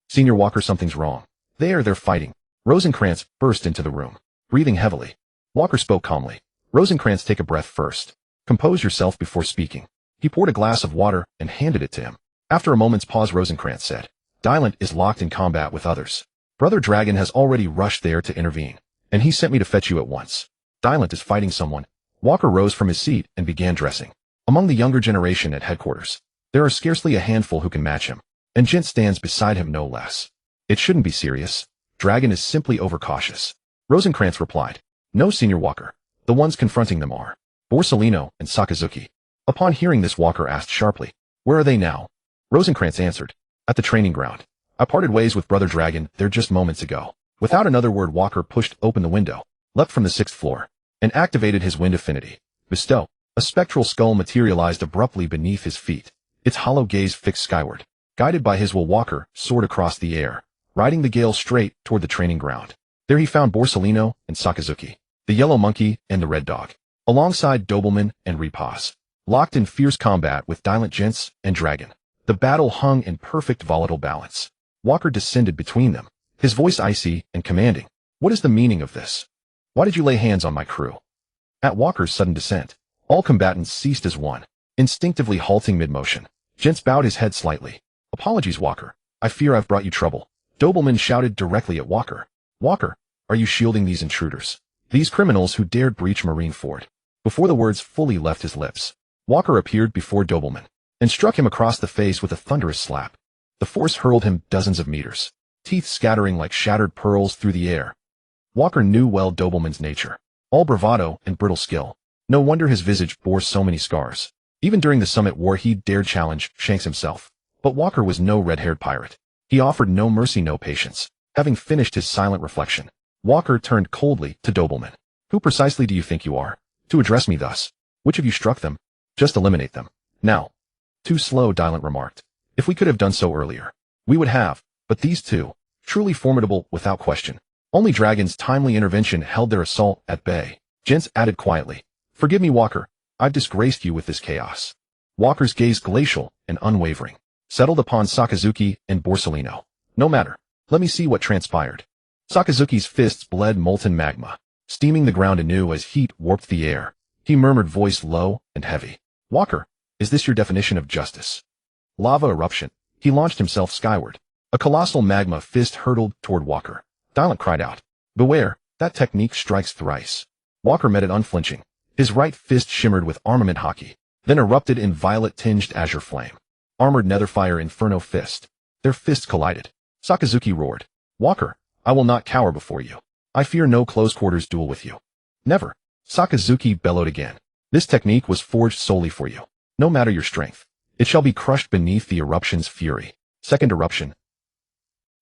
"Senior Walker, something's wrong." They're fighting." Rosencrantz burst into the room, breathing heavily. Walker spoke calmly. "Rosencrantz, take a breath first. Compose yourself before speaking." He poured a glass of water and handed it to him. After a moment's pause, Rosencrantz said, Dylant is locked in combat with others. Brother Dragon has already rushed there to intervene, and he sent me to fetch you at once. Dylant is fighting someone. Walker rose from his seat and began dressing. Among the younger generation at headquarters, there are scarcely a handful who can match him, and Jint stands beside him no less. It shouldn't be serious. Dragon is simply overcautious. Rosencrantz replied, No, Senior Walker. The ones confronting them are Borsellino and Sakazuki. Upon hearing this, Walker asked sharply, Where are they now? Rosencrantz answered, At the training ground. I parted ways with Brother Dragon there just moments ago. Without another word, Walker pushed open the window, leapt from the 6th floor, and activated his wind affinity. Bestow. A spectral skull materialized abruptly beneath his feet, its hollow gaze fixed skyward. Guided by his will, Walker soared across the air, riding the gale straight toward the training ground. There he found Borsellino and Sakazuki, the yellow monkey and the red dog, alongside Doberman and Repaz, locked in fierce combat with Dylant, Jints, and Dragon. The battle hung in perfect volatile balance. Walker descended between them, his voice icy and commanding. What is the meaning of this? Why did you lay hands on my crew? At Walker's sudden descent, all combatants ceased as one, instinctively halting mid-motion. Jints bowed his head slightly. Apologies, Walker. I fear I've brought you trouble. Doberman shouted directly at Walker. Walker, are you shielding these intruders? These criminals who dared breach Marineford? Before the words fully left his lips, Walker appeared before Doberman and struck him across the face with a thunderous slap. The force hurled him dozens of meters, teeth scattering like shattered pearls through the air. Walker knew well Doberman's nature, all bravado and brittle skill. No wonder his visage bore so many scars. Even during the Summit War he dared challenge Shanks himself. But Walker was no red-haired pirate. He offered no mercy, no patience. Having finished his silent reflection, Walker turned coldly to Doberman. Who precisely do you think you are, to address me thus? Which of you struck them? Just eliminate them. Now. Too slow, Dylant remarked. If we could have done so earlier, we would have, but these two, truly formidable without question. Only Dragon's timely intervention held their assault at bay. Jints added quietly, Forgive me, Walker. I've disgraced you with this chaos. Walker's gaze, glacial and unwavering, settled upon Sakazuki and Borsellino. No matter. Let me see what transpired. Sakazuki's fists bled molten magma, steaming the ground anew as heat warped the air. He murmured, voice low and heavy. Walker, is this your definition of justice? Lava eruption. He launched himself skyward. A colossal magma fist hurtled toward Walker. Dylant cried out, Beware, that technique strikes thrice. Walker met it unflinching. His right fist shimmered with armament haki, then erupted in violet-tinged azure flame. Armored netherfire inferno fist. Their fists collided. Sakazuki roared, Walker, I will not cower before you. I fear no close-quarters duel with you. Never. Sakazuki bellowed again. This technique was forged solely for you. No matter your strength, it shall be crushed beneath the eruption's fury. Second eruption.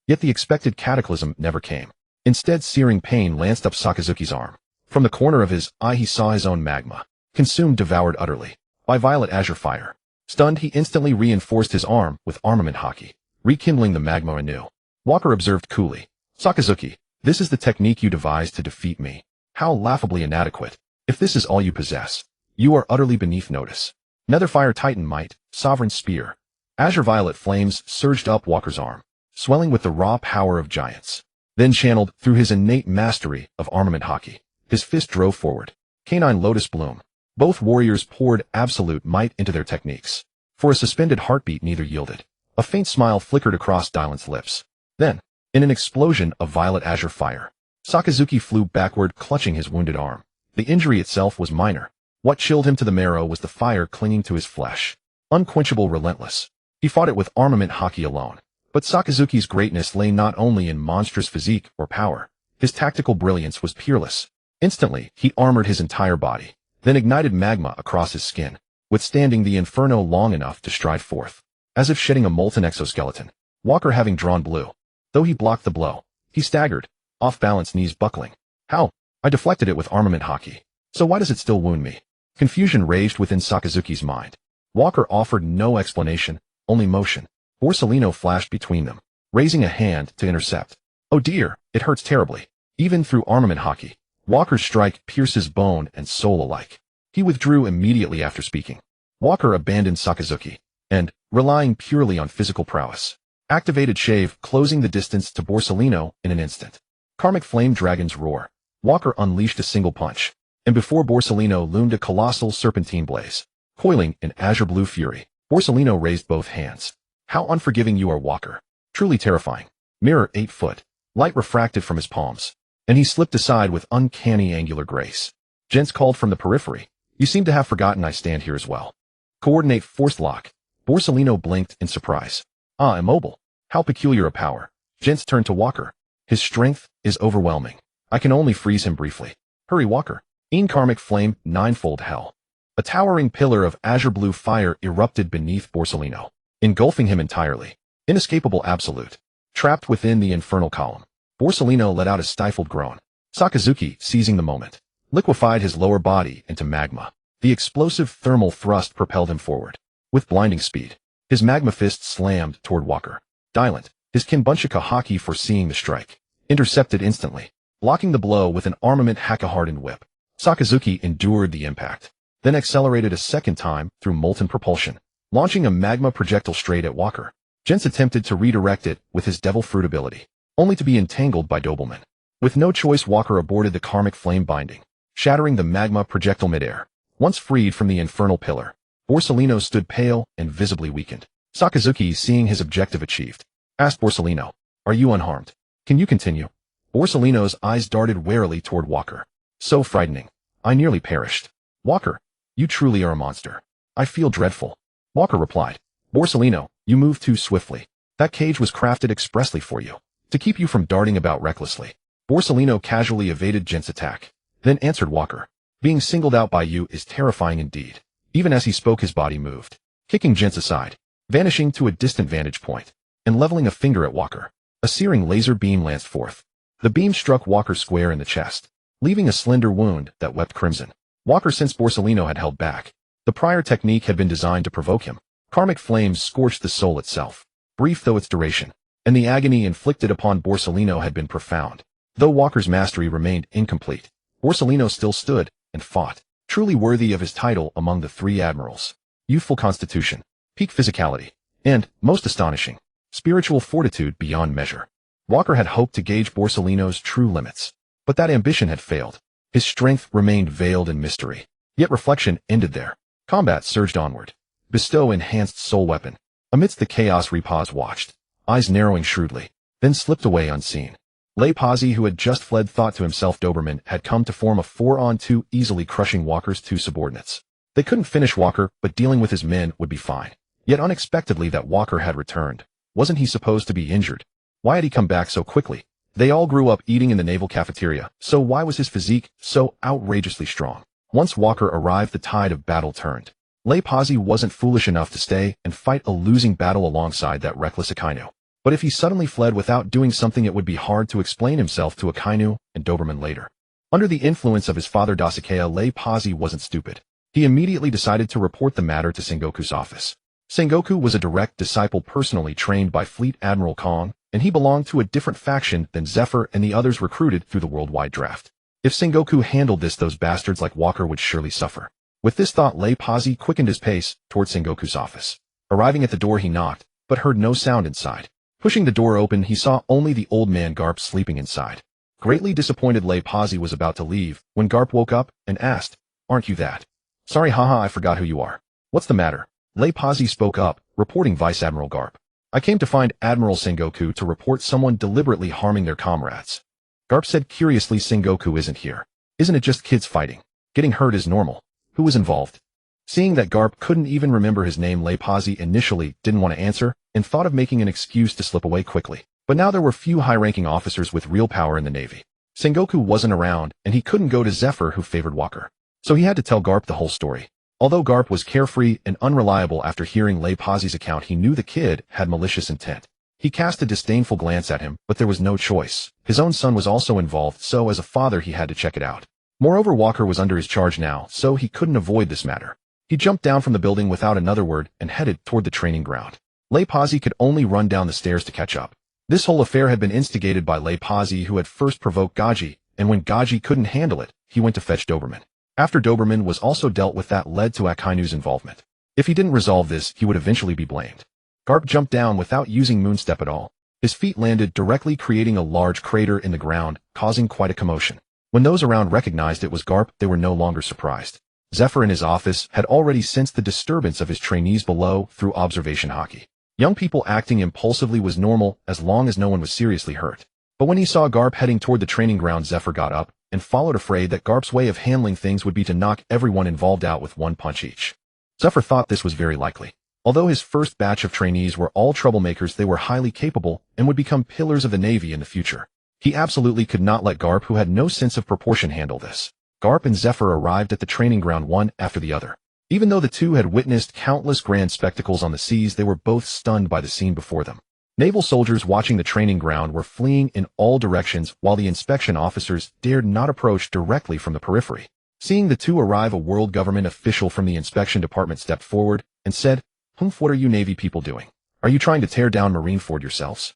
Yet the expected cataclysm never came. Instead, searing pain lanced up Sakazuki's arm. From the corner of his eye he saw his own magma, consumed, devoured utterly by violet azure fire. Stunned, he instantly reinforced his arm with armament haki, rekindling the magma anew. Walker observed coolly, Sakazuki, this is the technique you devised to defeat me. How laughably inadequate. If this is all you possess, you are utterly beneath notice. Netherfire Titan Might, Sovereign Spear. Azure violet flames surged up Walker's arm, swelling with the raw power of giants. Then channeled through his innate mastery of armament haki, his fist drove forward. Canine Lotus Bloom. Both warriors poured absolute might into their techniques. For a suspended heartbeat neither yielded. A faint smile flickered across Dylant's lips. Then, in an explosion of violet azure fire, Sakazuki flew backward, clutching his wounded arm. The injury itself was minor. What chilled him to the marrow was the fire clinging to his flesh. Unquenchable, relentless. He fought it with armament haki alone. But Sakazuki's greatness lay not only in monstrous physique or power. His tactical brilliance was peerless. Instantly, he armored his entire body, then ignited magma across his skin, withstanding the inferno long enough to stride forth, as if shedding a molten exoskeleton. Walker having drawn blue. Though he blocked the blow, he staggered, off-balance, knees buckling. How? I deflected it with armament haki. So why does it still wound me? Confusion raged within Sakazuki's mind. Walker offered no explanation, only motion. Borsellino flashed between them, raising a hand to intercept. Oh dear, it hurts terribly. Even through armament haki, Walker's strike pierces bone and soul alike. He withdrew immediately after speaking. Walker abandoned Sakazuki, and, relying purely on physical prowess, activated Shave, closing the distance to Borsellino in an instant. Karmic Flame Dragon's roar. Walker unleashed a single punch, and before Borsellino loomed a colossal serpentine blaze, coiling in azure blue fury. Borsellino raised both hands. How unforgiving you are, Walker. Truly terrifying. Mirror 8 foot. Light refracted from his palms, and he slipped aside with uncanny angular grace. Gents called from the periphery. You seem to have forgotten I stand here as well. Coordinate force lock. Borsellino blinked in surprise. Ah, immobile. How peculiar a power. Gents turned to Walker. His strength is overwhelming. I can only freeze him briefly. Hurry, Walker. Karmic flame, ninefold hell. A towering pillar of azure blue fire erupted beneath Borsellino, engulfing him entirely. Inescapable absolute. Trapped within the infernal column. Borsellino let out a stifled groan. Sakazuki, seizing the moment, liquefied his lower body into magma. The explosive thermal thrust propelled him forward. With blinding speed, his magma fist slammed toward Walker. Dilent, his Kinbunshika Haki foreseeing the strike, intercepted instantly, blocking the blow with an armament Haka-hardened whip. Sakazuki endured the impact, then accelerated a second time through molten propulsion, launching a magma projectile straight at Walker. Gents attempted to redirect it with his Devil Fruit ability, only to be entangled by Doberman. With no choice, Walker aborted the karmic flame binding, shattering the magma projectile midair. Once freed from the infernal pillar, Borsellino stood pale and visibly weakened. Sakazuki, seeing his objective achieved, asked Borsellino, "Are you unharmed? Can you continue?" Borsellino's eyes darted warily toward Walker. "So frightening. I nearly perished." "Walker, you truly are a monster. I feel dreadful." Walker replied. "Borsellino, you move too swiftly. That cage was crafted expressly for you, to keep you from darting about recklessly." Borsellino casually evaded Gent's attack, then answered Walker. "Being singled out by you is terrifying indeed." Even as he spoke, his body moved, kicking Gents aside, vanishing to a distant vantage point, and leveling a finger at Walker. A searing laser beam lanced forth. The beam struck Walker square in the chest, leaving a slender wound that wept crimson. Walker sensed Borsellino had held back. The prior technique had been designed to provoke him. Karmic flames scorched the soul itself, brief though its duration, and the agony inflicted upon Borsellino had been profound. Though Walker's mastery remained incomplete, Borsellino still stood and fought, truly worthy of his title among the 3 admirals. Youthful constitution, peak physicality, and, most astonishing, spiritual fortitude beyond measure. Walker had hoped to gauge Borsellino's true limits, but that ambition had failed. His strength remained veiled in mystery. Yet reflection ended there. Combat surged onward. Bestow enhanced soul weapon. Amidst the chaos, Repaz watched, eyes narrowing shrewdly, then slipped away unseen. Lei Pazzi, who had just fled, thought to himself Doberman had come to form a 4-on-2, easily crushing Walker's 2 subordinates. They couldn't finish Walker, but dealing with his men would be fine. Yet unexpectedly that Walker had returned. Wasn't he supposed to be injured? Why had he come back so quickly? They all grew up eating in the naval cafeteria, so why was his physique so outrageously strong? Once Walker arrived, the tide of battle turned. Lei Pazzi wasn't foolish enough to stay and fight a losing battle alongside that reckless Akainu. But if he suddenly fled without doing something, it would be hard to explain himself to Akainu and Doberman later. Under the influence of his father Dasukeya, Lei Pazzi wasn't stupid. He immediately decided to report the matter to Sengoku's office. Sengoku was a direct disciple personally trained by Fleet Admiral Kong, and he belonged to a different faction than Zephyr and the others recruited through the worldwide draft. If Sengoku handled this, those bastards like Walker would surely suffer. With this thought, Lei Pazzi quickened his pace toward Sengoku's office. Arriving at the door, he knocked, but heard no sound inside. Pushing the door open, he saw only the old man Garp sleeping inside. Greatly disappointed, Lei Pazzi was about to leave when Garp woke up and asked, "Aren't you that?" "Sorry, haha, I forgot who you are." "What's the matter?" Lei Pazzi spoke up, reporting Vice Admiral Garp. "I came to find Admiral Sengoku to report someone deliberately harming their comrades." Garp said curiously, "Sengoku isn't here. Isn't it just kids fighting? Getting hurt is normal. Who was involved?" Seeing that Garp couldn't even remember his name, Lei Pazzi initially didn't want to answer and thought of making an excuse to slip away quickly. But now there were few high-ranking officers with real power in the Navy. Sengoku wasn't around, and he couldn't go to Zephyr, who favored Walker. So he had to tell Garp the whole story. Although Garp was carefree and unreliable after hearing Lei Pazzi's account, he knew the kid had malicious intent. He cast a disdainful glance at him, but there was no choice. His own son was also involved, so as a father he had to check it out. Moreover, Walker was under his charge now, so he couldn't avoid this matter. He jumped down from the building without another word and headed toward the training ground. Lei Pazzi could only run down the stairs to catch up. This whole affair had been instigated by Lei Pazzi, who had first provoked Gaji, and when Gaji couldn't handle it, he went to fetch Doberman. After Doberman was also dealt with, that led to Akainu's involvement. If he didn't resolve this, he would eventually be blamed. Garp jumped down without using Moonstep at all. His feet landed directly, creating a large crater in the ground, causing quite a commotion. When those around recognized it was Garp, they were no longer surprised. Zephyr in his office had already sensed the disturbance of his trainees below through observation Haki. Young people acting impulsively was normal as long as no one was seriously hurt. But when he saw Garp heading toward the training ground, Zephyr got up and followed, afraid that Garp's way of handling things would be to knock everyone involved out with one punch each. Zephyr thought this was very likely. Although his first batch of trainees were all troublemakers, they were highly capable and would become pillars of the Navy in the future. He absolutely could not let Garp, who had no sense of proportion, handle this. Garp and Zephyr arrived at the training ground one after the other. Even though the two had witnessed countless grand spectacles on the seas, they were both stunned by the scene before them. Naval soldiers watching the training ground were fleeing in all directions, while the inspection officers dared not approach directly from the periphery. Seeing the two arrive, a world government official from the inspection department stepped forward and said, "Humph, what are you Navy people doing? Are you trying to tear down Marineford yourselves?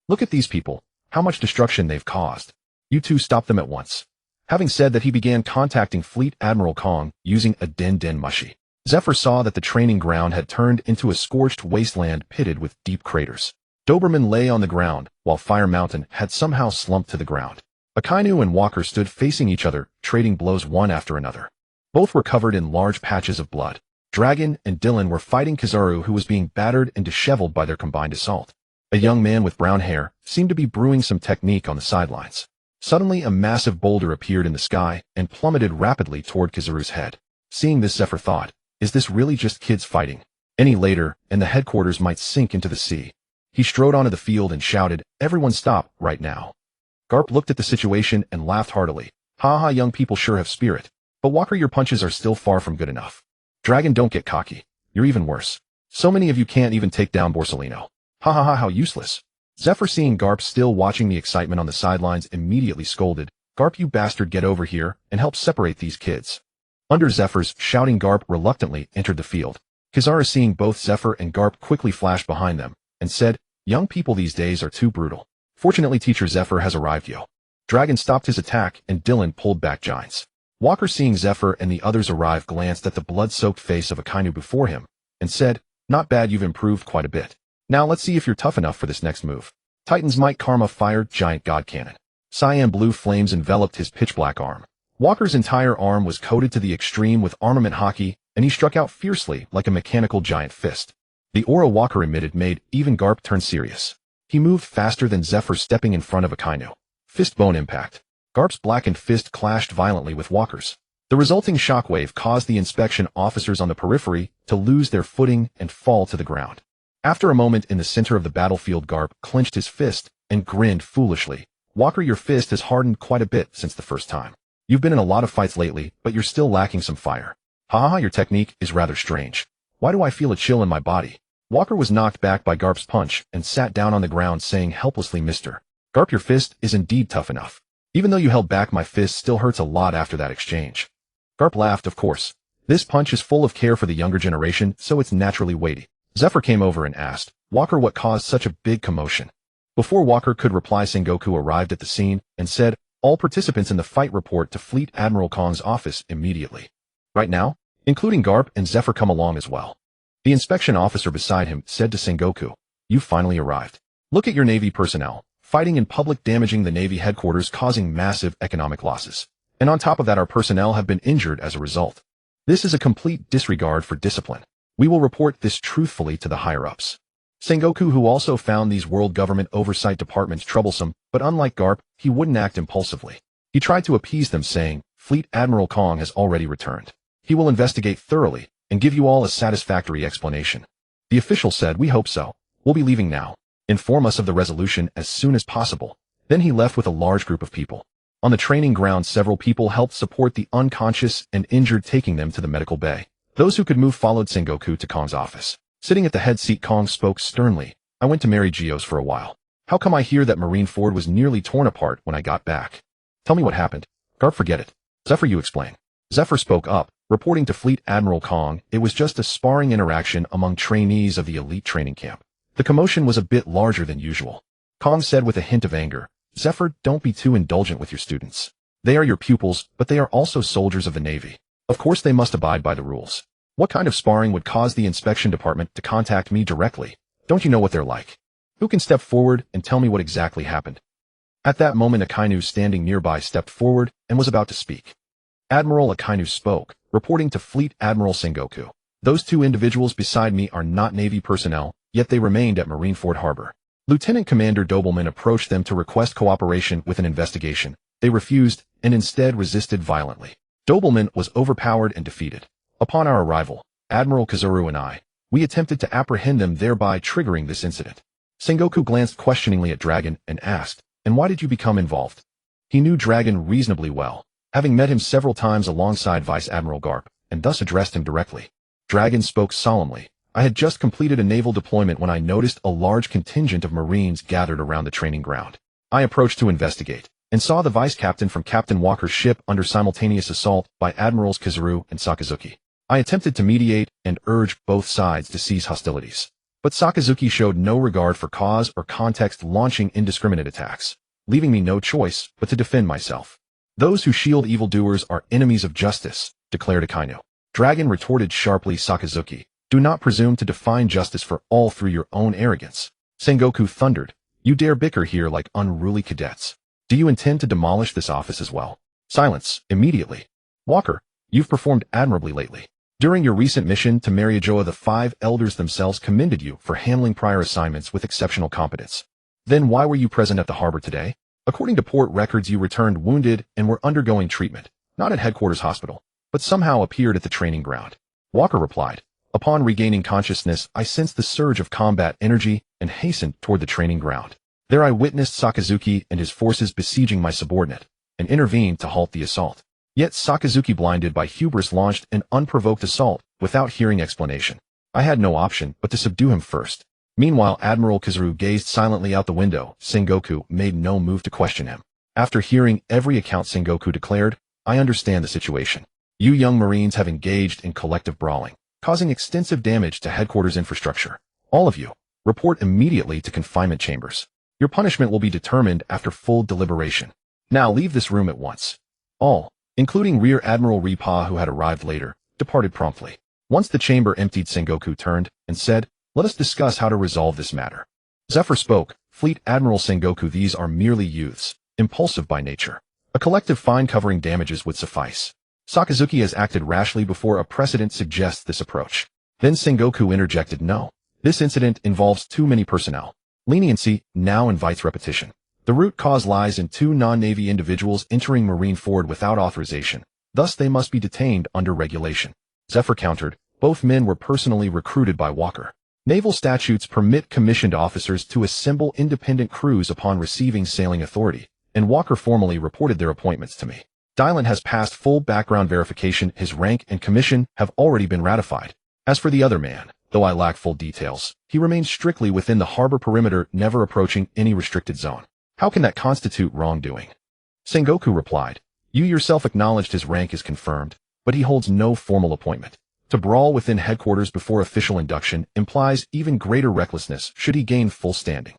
Look at these people, how much destruction they've caused. You two stop them at once." Having said that, he began contacting Fleet Admiral Kong using a den mushy. Zephyr saw that the training ground had turned into a scorched wasteland pitted with deep craters. Doberman lay on the ground, while Fire Mountain had somehow slumped to the ground. Akainu and Walker stood facing each other, trading blows one after another. Both were covered in large patches of blood. Dragon and Dylan were fighting Kizaru, who was being battered and disheveled by their combined assault. A young man with brown hair seemed to be brewing some technique on the sidelines. Suddenly, a massive boulder appeared in the sky and plummeted rapidly toward Kizaru's head. Seeing this, Zephyr thought, is this really just kids fighting? Any later, and the headquarters might sink into the sea. He strode onto the field and shouted, "Everyone stop, right now." Garp looked at the situation and laughed heartily. "Ha ha, young people sure have spirit. But Walker, your punches are still far from good enough. Dragon, don't get cocky. You're even worse. So many of you can't even take down Borsalino. Ha ha ha, how useless." Zephyr, seeing Garp still watching the excitement on the sidelines, immediately scolded, "Garp, you bastard, get over here and help separate these kids." Under Zephyr's shouting, Garp reluctantly entered the field. Kizaru, seeing both Zephyr and Garp, quickly flashed behind them and said, "Young people these days are too brutal. Fortunately, Teacher Zephyr has arrived, yo." Dragon stopped his attack and Dylan pulled back giants. Walker, seeing Zephyr and the others arrive, glanced at the blood-soaked face of Akainu before him and said, "Not bad, you've improved quite a bit. Now let's see if you're tough enough for this next move." Titan's Might Karma Fire Giant God Cannon. Cyan blue flames enveloped his pitch-black arm. Walker's entire arm was coated to the extreme with armament haki, and he struck out fiercely like a mechanical giant fist. The aura Walker emitted made even Garp turn serious. He moved faster than Zephyr, stepping in front of Akainu. Fist bone impact. Garp's blackened fist clashed violently with Walker's. The resulting shockwave caused the inspection officers on the periphery to lose their footing and fall to the ground. After a moment in the center of the battlefield, Garp clenched his fist and grinned foolishly. "Walker, your fist has hardened quite a bit since the first time. You've been in a lot of fights lately, but you're still lacking some fire. Ha, your technique is rather strange. Why do I feel a chill in my body?" Walker was knocked back by Garp's punch and sat down on the ground, saying helplessly, "Mr. Garp, your fist is indeed tough enough. Even though you held back, my fist still hurts a lot after that exchange." Garp laughed. "Of course. This punch is full of care for the younger generation, so it's naturally weighty." Zephyr came over and asked, "Walker, what caused such a big commotion?" Before Walker could reply, Sengoku arrived at the scene and said, "All participants in the fight report to Fleet Admiral Kong's office immediately. Right now, including Garp and Zephyr, come along as well." The inspection officer beside him said to Sengoku, "You finally arrived. Look at your Navy personnel, fighting in public, damaging the Navy headquarters, causing massive economic losses. And on top of that, our personnel have been injured as a result. This is a complete disregard for discipline. We will report this truthfully to the higher-ups." Sengoku, who also found these world government oversight departments troublesome, but unlike Garp, he wouldn't act impulsively. He tried to appease them, saying, "Fleet Admiral Kong has already returned. He will investigate thoroughly and give you all a satisfactory explanation." The official said, "We hope so. We'll be leaving now. Inform us of the resolution as soon as possible." Then he left with a large group of people. On the training ground, several people helped support the unconscious and injured, taking them to the medical bay. Those who could move followed Sengoku to Kong's office. Sitting at the head seat, Kong spoke sternly, "I went to Mary Geo's for a while. How come I hear that Marineford was nearly torn apart when I got back? Tell me what happened." "Garp, forget it. Zephyr, you explain." Zephyr spoke up, reporting to Fleet Admiral Kong, "It was just a sparring interaction among trainees of the elite training camp. The commotion was a bit larger than usual." Kong said with a hint of anger, "Zephyr, don't be too indulgent with your students. They are your pupils, but they are also soldiers of the Navy. Of course they must abide by the rules. What kind of sparring would cause the inspection department to contact me directly? Don't you know what they're like? Who can step forward and tell me what exactly happened?" At that moment, Akainu, standing nearby, stepped forward and was about to speak. Admiral Akainu spoke, reporting to Fleet Admiral Sengoku, "Those two individuals beside me are not Navy personnel. yet they remained at Marineford Harbor. Lieutenant Commander Dobelman approached them to request cooperation with an investigation. They refused, and instead resisted violently. Dobelman was overpowered and defeated. Upon our arrival, Admiral Kazuru and we attempted to apprehend them, thereby triggering this incident. Sengoku glanced questioningly at Dragon and asked, "And why did you become involved?" He knew Dragon reasonably well, having met him several times alongside Vice Admiral Garp, and thus addressed him directly. Dragon spoke solemnly. "I had just completed a naval deployment when I noticed a large contingent of Marines gathered around the training ground. I approached to investigate, and saw the vice captain from Captain Walker's ship under simultaneous assault by Admirals Kazuru and Sakazuki. I attempted to mediate and urge both sides to cease hostilities. But Sakazuki showed no regard for cause or context, launching indiscriminate attacks, leaving me no choice but to defend myself. Those who shield evildoers are enemies of justice," declared Akainu. Dragon retorted sharply, "Sakazuki, do not presume to define justice for all through your own arrogance." Sengoku thundered, "You dare bicker here like unruly cadets. Do you intend to demolish this office as well?" "Silence, immediately. Walker, you've performed admirably lately. During your recent mission to Mariajoa, the 5 elders themselves commended you for handling prior assignments with exceptional competence. Then why were you present at the harbor today? According to port records, you returned wounded and were undergoing treatment, not at headquarters hospital, but somehow appeared at the training ground." Walker replied, "Upon regaining consciousness, I sensed the surge of combat energy and hastened toward the training ground. There I witnessed Sakazuki and his forces besieging my subordinate, and intervened to halt the assault. Yet Sakazuki, blinded by hubris, launched an unprovoked assault without hearing explanation. I had no option but to subdue him first." Meanwhile, Admiral Kazuru gazed silently out the window. Sengoku made no move to question him. After hearing every account, Sengoku declared, "I understand the situation. You young Marines have engaged in collective brawling, causing extensive damage to headquarters infrastructure. All of you, report immediately to confinement chambers. Your punishment will be determined after full deliberation. Now leave this room at once." All, including Rear Admiral Ripa, who had arrived later, departed promptly. Once the chamber emptied, Sengoku turned and said, "Let us discuss how to resolve this matter." Zephyr spoke, "Fleet Admiral Sengoku, these are merely youths, impulsive by nature. A collective fine covering damages would suffice. Sakazuki has acted rashly before. A precedent suggests this approach." Then Sengoku interjected, "No. This incident involves too many personnel. Leniency now invites repetition. The root cause lies in 2 non-Navy individuals entering Marineford without authorization. Thus they must be detained under regulation." Zephyr countered, "Both men were personally recruited by Walker. Naval statutes permit commissioned officers to assemble independent crews upon receiving sailing authority, and Walker formally reported their appointments to me. Dylan has passed full background verification. His rank and commission have already been ratified. As for the other man, though I lack full details, he remains strictly within the harbor perimeter, never approaching any restricted zone. How can that constitute wrongdoing?" Sengoku replied, "You yourself acknowledged his rank is confirmed, but he holds no formal appointment. To brawl within headquarters before official induction implies even greater recklessness should he gain full standing.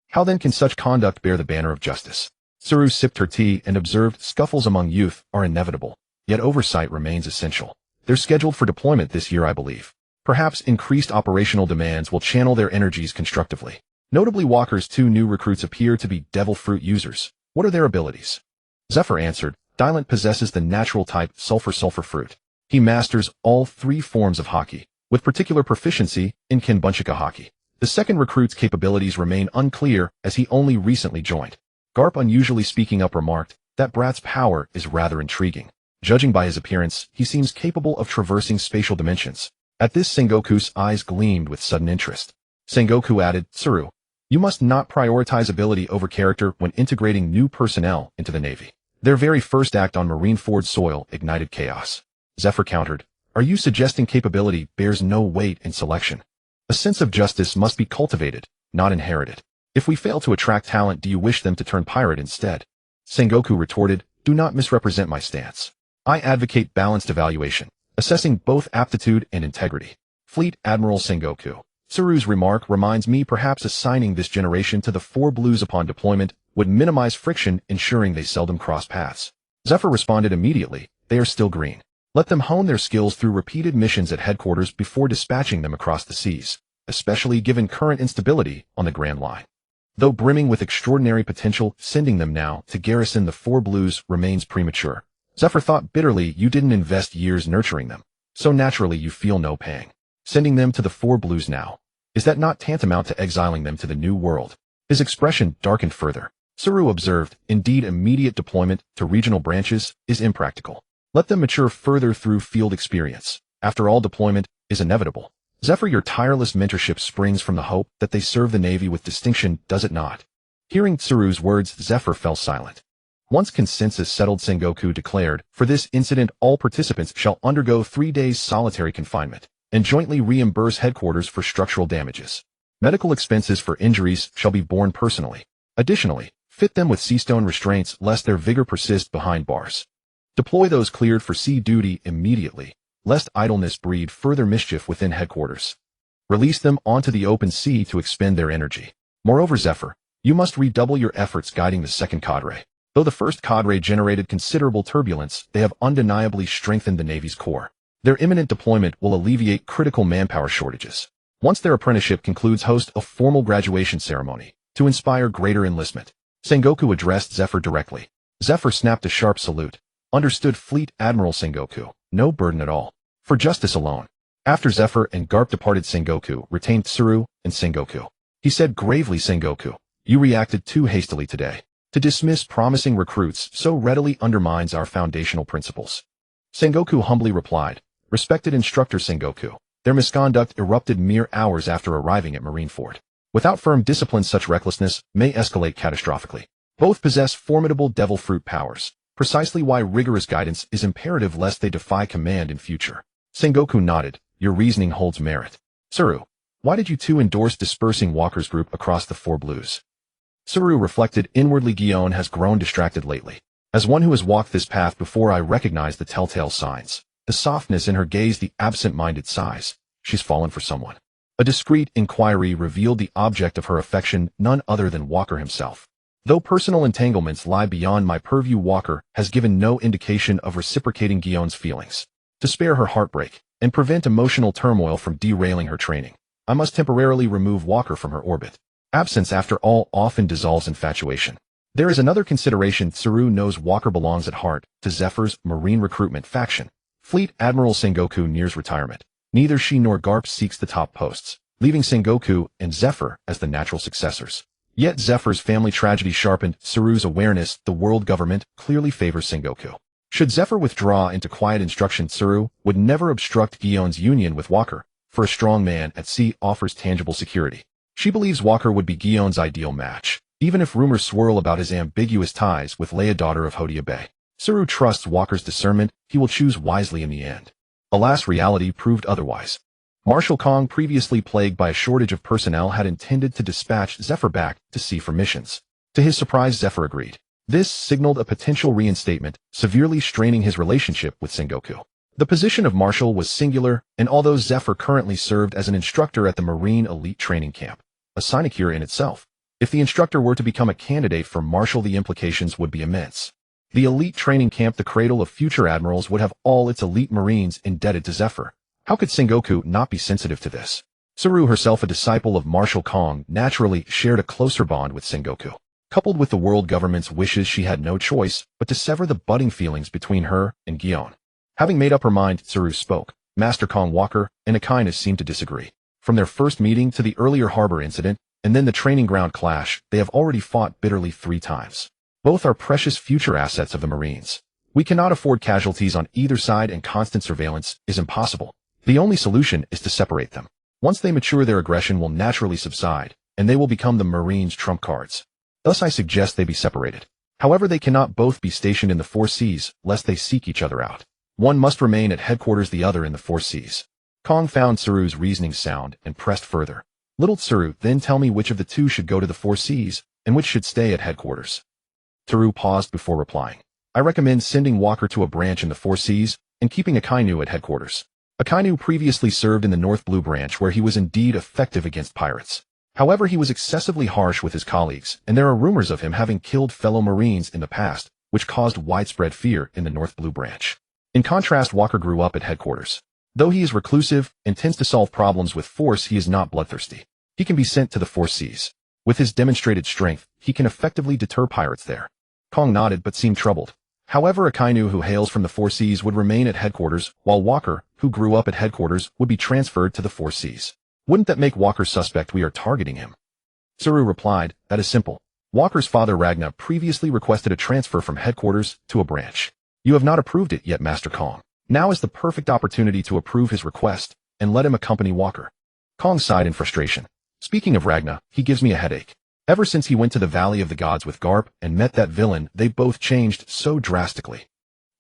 How then can such conduct bear the banner of justice?" Tsuru sipped her tea and observed, "Scuffles among youth are inevitable, yet oversight remains essential. They're scheduled for deployment this year, I believe. Perhaps increased operational demands will channel their energies constructively. Notably, Walker's 2 new recruits appear to be Devil Fruit users. What are their abilities?" Zephyr answered, "Dylan possesses the natural type Sulfur Fruit. He masters all 3 forms of Haki, with particular proficiency in Kenbunchika Haki. The second recruit's capabilities remain unclear as he only recently joined." Garp, unusually speaking up, remarked, "That brat's power is rather intriguing. Judging by his appearance, he seems capable of traversing spatial dimensions." At this, Sengoku's eyes gleamed with sudden interest. Sengoku added, "Tsuru, you must not prioritize ability over character when integrating new personnel into the Navy. Their very first act on Marineford soil ignited chaos." Zephyr countered, "Are you suggesting capability bears no weight in selection? A sense of justice must be cultivated, not inherited. If we fail to attract talent, do you wish them to turn pirate instead?" Sengoku retorted, "Do not misrepresent my stance. I advocate balanced evaluation, assessing both aptitude and integrity." Fleet Admiral Sengoku, Tsuru's remark reminds me perhaps assigning this generation to the 4 blues upon deployment would minimize friction, ensuring they seldom cross paths. Zephyr responded immediately, "They are still green. Let them hone their skills through repeated missions at headquarters before dispatching them across the seas, especially given current instability on the Grand Line. Though brimming with extraordinary potential, sending them now to garrison the 4 blues remains premature." Zephyr thought bitterly, "You didn't invest years nurturing them, so naturally you feel no pang. Sending them to the 4 blues now Is that not tantamount to exiling them to the new world? His expression darkened further. Saru observed, indeed immediate deployment to regional branches is impractical. Let them mature further through field experience. After all, deployment is inevitable. Zephyr, your tireless mentorship springs from the hope that they serve the Navy with distinction, does it not? Hearing Tsuru's words, Zephyr fell silent. Once consensus settled, Sengoku declared, for this incident all participants shall undergo 3 days solitary confinement and jointly reimburse headquarters for structural damages. Medical expenses for injuries shall be borne personally. Additionally, fit them with seastone restraints lest their vigor persist behind bars. Deploy those cleared for sea duty immediately, lest idleness breed further mischief within headquarters. Release them onto the open sea to expend their energy. Moreover, Zephyr, you must redouble your efforts guiding the second cadre. Though the first cadre generated considerable turbulence, they have undeniably strengthened the Navy's core. Their imminent deployment will alleviate critical manpower shortages. Once their apprenticeship concludes, host a formal graduation ceremony to inspire greater enlistment. Sengoku addressed Zephyr directly. Zephyr snapped a sharp salute. Understood, Fleet Admiral Sengoku. No burden at all. For justice alone. After Zephyr and Garp departed, Sengoku retained Tsuru and Sengoku. He said gravely, Sengoku, you reacted too hastily today. To dismiss promising recruits so readily undermines our foundational principles. Sengoku humbly replied, respected instructor Sengoku, their misconduct erupted mere hours after arriving at Marineford. Without firm discipline, such recklessness may escalate catastrophically. Both possess formidable devil fruit powers, precisely why rigorous guidance is imperative lest they defy command in future. Sengoku nodded, your reasoning holds merit. Tsuru, why did you two endorse dispersing Walker's group across the Four Blues? Tsuru reflected inwardly. Gion has grown distracted lately. As one who has walked this path before, I recognize the telltale signs. The softness in her gaze, the absent-minded sighs. She's fallen for someone. A discreet inquiry revealed the object of her affection, none other than Walker himself. Though personal entanglements lie beyond my purview, Walker has given no indication of reciprocating Gion's feelings. To spare her heartbreak and prevent emotional turmoil from derailing her training, I must temporarily remove Walker from her orbit. Absence, after all, often dissolves infatuation. There is another consideration. Tsuru knows Walker belongs at heart to Zephyr's Marine recruitment faction. Fleet Admiral Sengoku nears retirement. Neither she nor Garp seeks the top posts, leaving Sengoku and Zephyr as the natural successors. Yet Zephyr's family tragedy sharpened Tsuru's awareness. The world government clearly favors Sengoku. Should Zephyr withdraw into quiet instruction, Tsuru would never obstruct Gion's union with Walker, for a strong man at sea offers tangible security. She believes Walker would be Gion's ideal match, even if rumors swirl about his ambiguous ties with Leia, daughter of Hodia Bay. Tsuru trusts Walker's discernment. He will choose wisely in the end. Alas, reality proved otherwise. Marshal Kong, previously plagued by a shortage of personnel, had intended to dispatch Zephyr back to sea for missions. To his surprise, Zephyr agreed. This signaled a potential reinstatement, severely straining his relationship with Sengoku. The position of Marshal was singular, and although Zephyr currently served as an instructor at the Marine Elite Training Camp, a sinecure in itself, if the instructor were to become a candidate for Marshal, the implications would be immense. The Elite Training Camp, the cradle of future admirals, would have all its elite Marines indebted to Zephyr. How could Sengoku not be sensitive to this? Tsuru, herself a disciple of Marshal Kong, naturally shared a closer bond with Sengoku. Coupled with the world government's wishes, she had no choice but to sever the budding feelings between her and Gion. Having made up her mind, Tsuru spoke. Master Kong, Walker and Aquinas seemed to disagree. From their first meeting to the earlier harbor incident, and then the training ground clash, they have already fought bitterly 3 times. Both are precious future assets of the Marines. We cannot afford casualties on either side, and constant surveillance is impossible. The only solution is to separate them. Once they mature, their aggression will naturally subside, and they will become the Marines' trump cards. Thus I suggest they be separated. However, they cannot both be stationed in the 4 seas, lest they seek each other out. One must remain at headquarters, the other in the 4 seas. Kong found Tsuru's reasoning sound and pressed further. Little Tsuru, then tell me which of the 2 should go to the 4 seas, and which should stay at headquarters. Tsuru paused before replying. I recommend sending Walker to a branch in the 4 seas, and keeping Akainu at headquarters. Akainu previously served in the North Blue branch, where he was indeed effective against pirates. However, he was excessively harsh with his colleagues, and there are rumors of him having killed fellow Marines in the past, which caused widespread fear in the North Blue branch. In contrast, Walker grew up at headquarters. Though he is reclusive and tends to solve problems with force, he is not bloodthirsty. He can be sent to the 4 seas. With his demonstrated strength, he can effectively deter pirates there. Kong nodded but seemed troubled. However, Akainu, who hails from the 4 seas, would remain at headquarters, while Walker, who grew up at headquarters, would be transferred to the 4 seas. Wouldn't that make Walker suspect we are targeting him? Tsuru replied, that is simple. Walker's father Ragna previously requested a transfer from headquarters to a branch. You have not approved it yet, Master Kong. Now is the perfect opportunity to approve his request and let him accompany Walker. Kong sighed in frustration. Speaking of Ragna, he gives me a headache. Ever since he went to the Valley of the Gods with Garp and met that villain, they both changed so drastically.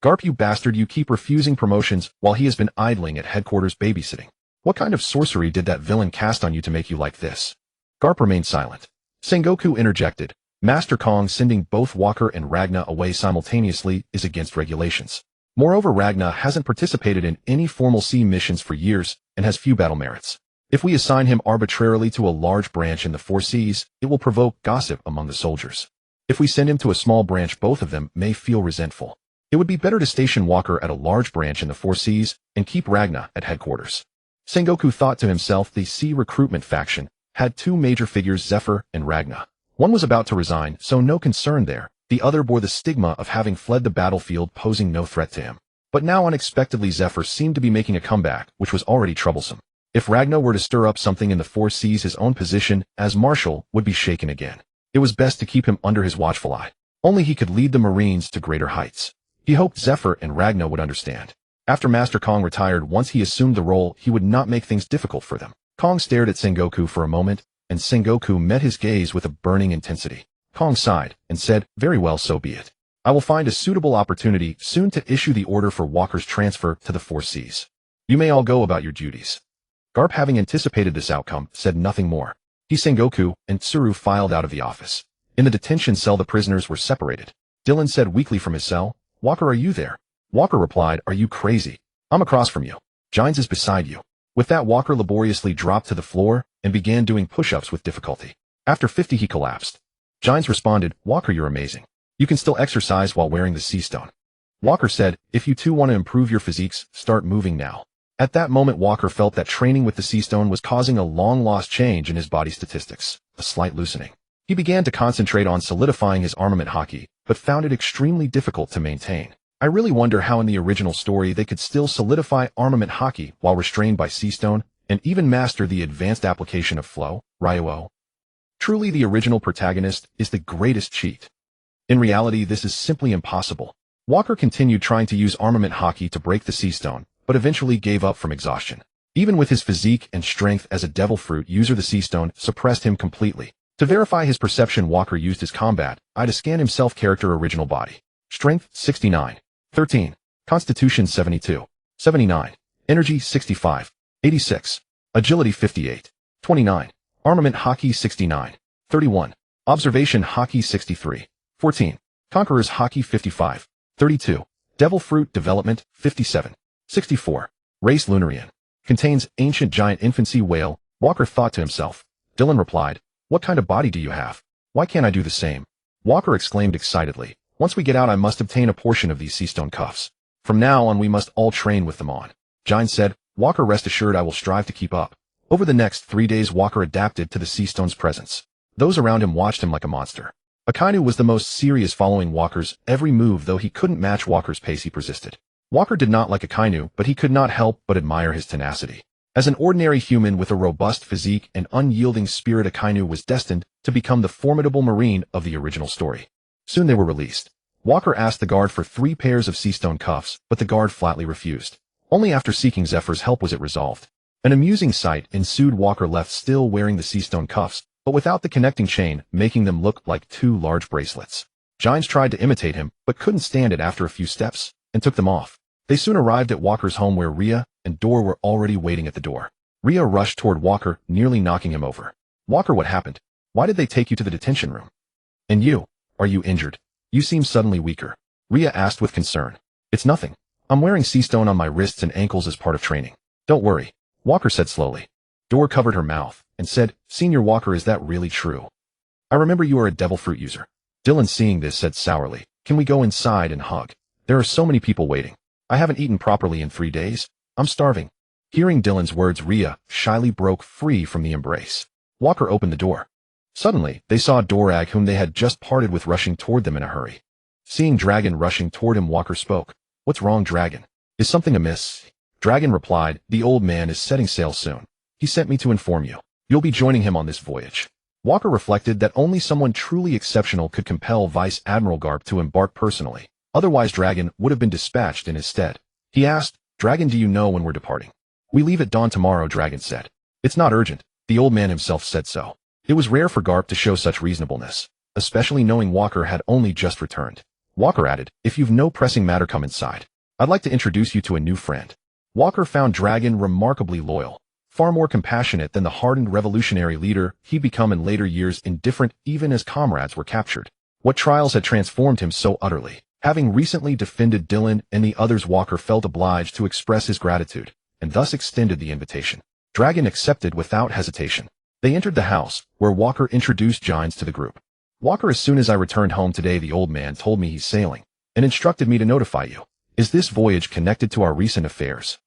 Garp, you bastard, you keep refusing promotions while he has been idling at headquarters babysitting. What kind of sorcery did that villain cast on you to make you like this? Garp remained silent. Sengoku interjected. Master Kong sending both Walker and Ragna away simultaneously is against regulations. Moreover, Ragna hasn't participated in any formal sea missions for years and has few battle merits. If we assign him arbitrarily to a large branch in the Four Seas, it will provoke gossip among the soldiers. If we send him to a small branch, both of them may feel resentful. It would be better to station Walker at a large branch in the Four Seas and keep Ragna at headquarters. Sengoku thought to himself the sea recruitment faction had two major figures, Zephyr and Ragna. One was about to resign, so no concern there. The other bore the stigma of having fled the battlefield, posing no threat to him. But now unexpectedly Zephyr seemed to be making a comeback, which was already troublesome. If Ragna were to stir up something in the Four Seas, his own position as Marshal would be shaken again. It was best to keep him under his watchful eye. Only he could lead the Marines to greater heights. He hoped Zephyr and Ragna would understand. After Master Kong retired, once he assumed the role, he would not make things difficult for them. Kong stared at Sengoku for a moment, and Sengoku met his gaze with a burning intensity. Kong sighed and said, very well, so be it. I will find a suitable opportunity soon to issue the order for Walker's transfer to the Four Seas. You may all go about your duties. Garp, having anticipated this outcome, said nothing more. He, Sengoku, and Tsuru filed out of the office. In the detention cell, the prisoners were separated. Dylan said weakly from his cell, Walker, are you there? Walker replied, are you crazy? I'm across from you. Gines is beside you. With that, Walker laboriously dropped to the floor and began doing push-ups with difficulty. After 50, he collapsed. Gines responded, Walker, you're amazing. You can still exercise while wearing the sea stone. Walker said, if you too want to improve your physiques, start moving now. At that moment, Walker felt that training with the sea stone was causing a long-lost change in his body statistics, a slight loosening. He began to concentrate on solidifying his armament haki, but found it extremely difficult to maintain. I really wonder how in the original story they could still solidify armament haki while restrained by sea stone, and even master the advanced application of flow, Ryuo. Truly, the original protagonist is the greatest cheat. In reality, this is simply impossible. Walker continued trying to use armament haki to break the sea stone, but eventually gave up from exhaustion. Even with his physique and strength as a devil fruit user, the sea stone suppressed him completely. To verify his perception, Walker used his combat eye to scan himself. Character original body. Strength 69. 13. Constitution 72. 79. Energy 65. 86. Agility 58. 29. Armament Haki 69. 31. Observation Haki 63. 14. Conqueror's Haki 55. 32. Devil Fruit Development 57. 64. Race Lunarian. Contains ancient giant infancy whale. Walker thought to himself. Dylan replied, what kind of body do you have? Why can't I do the same? Walker exclaimed excitedly. Once we get out, I must obtain a portion of these sea stone cuffs. From now on, we must all train with them on. Gines said, Walker, rest assured I will strive to keep up. Over the next 3 days, Walker adapted to the sea stone's presence. Those around him watched him like a monster. Akainu was the most serious, following Walker's every move. Though he couldn't match Walker's pace, he persisted. Walker did not like Akainu, but he could not help but admire his tenacity. As an ordinary human with a robust physique and unyielding spirit, Akainu was destined to become the formidable marine of the original story. Soon they were released. Walker asked the guard for 3 pairs of sea stone cuffs, but the guard flatly refused. Only after seeking Zephyr's help was it resolved. An amusing sight ensued. Walker left still wearing the sea stone cuffs, but without the connecting chain, making them look like 2 large bracelets. Gines tried to imitate him, but couldn't stand it after a few steps, and took them off. They soon arrived at Walker's home, where Rhea and Dor were already waiting at the door. Rhea rushed toward Walker, nearly knocking him over. Walker, what happened? Why did they take you to the detention room? And you? Are you injured? You seem suddenly weaker. Rhea asked with concern. It's nothing. I'm wearing sea stone on my wrists and ankles as part of training. Don't worry, Walker said slowly. Dor covered her mouth and said, Senior Walker, is that really true? I remember you are a devil fruit user. Dylan, seeing this, said sourly, can we go inside and hug? There are so many people waiting. I haven't eaten properly in 3 days. I'm starving. Hearing Dylan's words, Rhea shyly broke free from the embrace. Walker opened the door. Suddenly, they saw Dorag, whom they had just parted with, rushing toward them in a hurry. Seeing Dragon rushing toward him, Walker spoke. What's wrong, Dragon? Is something amiss? Dragon replied, the old man is setting sail soon. He sent me to inform you. You'll be joining him on this voyage. Walker reflected that only someone truly exceptional could compel Vice Admiral Garp to embark personally. Otherwise Dragon would have been dispatched in his stead. He asked, Dragon, do you know when we're departing? We leave at dawn tomorrow, Dragon said. It's not urgent. The old man himself said so. It was rare for Garp to show such reasonableness, especially knowing Walker had only just returned. Walker added, if you've no pressing matter, come inside. I'd like to introduce you to a new friend. Walker found Dragon remarkably loyal, far more compassionate than the hardened revolutionary leader he'd become in later years, indifferent even as comrades were captured. What trials had transformed him so utterly? Having recently defended Dylan and the others, Walker felt obliged to express his gratitude, and thus extended the invitation. Dragon accepted without hesitation. They entered the house, where Walker introduced Gines to the group. Walker, as soon as I returned home today, the old man told me he's sailing, and instructed me to notify you. Is this voyage connected to our recent affairs?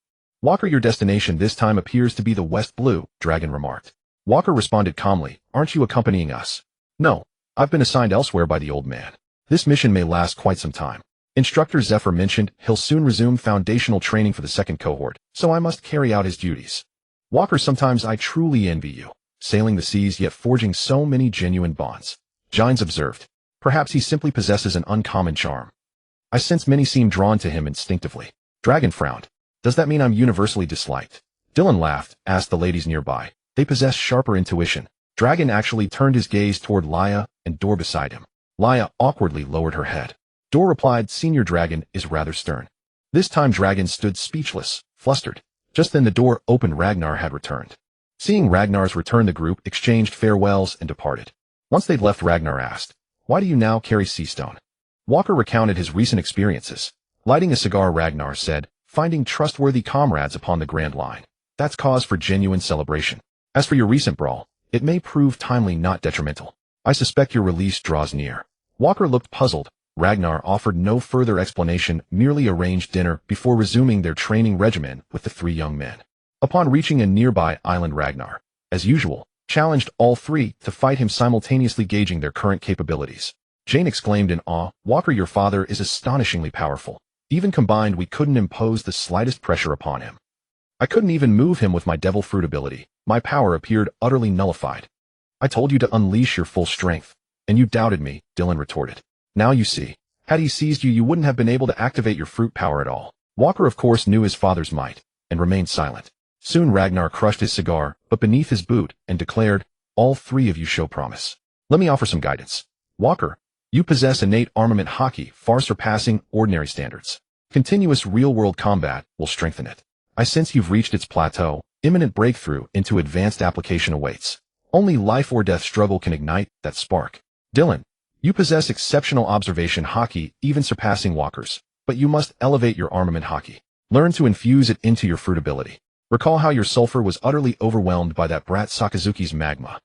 Walker, your destination this time appears to be the West Blue, Dragon remarked. Walker responded calmly, aren't you accompanying us? No, I've been assigned elsewhere by the old man. This mission may last quite some time. Instructor Zephyr mentioned he'll soon resume foundational training for the second cohort, so I must carry out his duties. Walker, sometimes I truly envy you, sailing the seas yet forging so many genuine bonds. Gines observed. Perhaps he simply possesses an uncommon charm. I sense many seem drawn to him instinctively. Dragon frowned. Does that mean I'm universally disliked? Dylan laughed, asked the ladies nearby. They possess sharper intuition. Dragon actually turned his gaze toward Laya and Dor beside him. Laya awkwardly lowered her head. Dor replied, Senior Dragon is rather stern. This time Dragon stood speechless, flustered. Just then the door opened. Ragnar had returned. Seeing Ragnar's return, the group exchanged farewells and departed. Once they'd left, Ragnar asked, Why do you now carry Seastone? Walker recounted his recent experiences. Lighting a cigar, Ragnar said, Finding trustworthy comrades upon the Grand Line. That's cause for genuine celebration. As for your recent brawl, it may prove timely, not detrimental. I suspect your release draws near. Walker looked puzzled. Ragnar offered no further explanation, merely arranged dinner before resuming their training regimen with the three young men. Upon reaching a nearby island, Ragnar, as usual, challenged all three to fight him, simultaneously gauging their current capabilities. Jane exclaimed in awe, Walker, your father is astonishingly powerful. Even combined, we couldn't impose the slightest pressure upon him. I couldn't even move him with my devil fruit ability. My power appeared utterly nullified. I told you to unleash your full strength, and you doubted me, Dylan retorted. Now you see. Had he seized you, you wouldn't have been able to activate your fruit power at all. Walker, of course, knew his father's might, and remained silent. Soon Ragnar crushed his cigar, but beneath his boot, and declared, All three of you show promise. Let me offer some guidance. Walker, you possess innate armament Haki, far surpassing ordinary standards. Continuous real-world combat will strengthen it. I sense you've reached its plateau. Imminent breakthrough into advanced application awaits. Only life or death struggle can ignite that spark. Dylan, you possess exceptional observation Haki, even surpassing Walker's, but you must elevate your armament Haki. Learn to infuse it into your fruit ability. Recall how your sulfur was utterly overwhelmed by that brat Sakazuki's magma.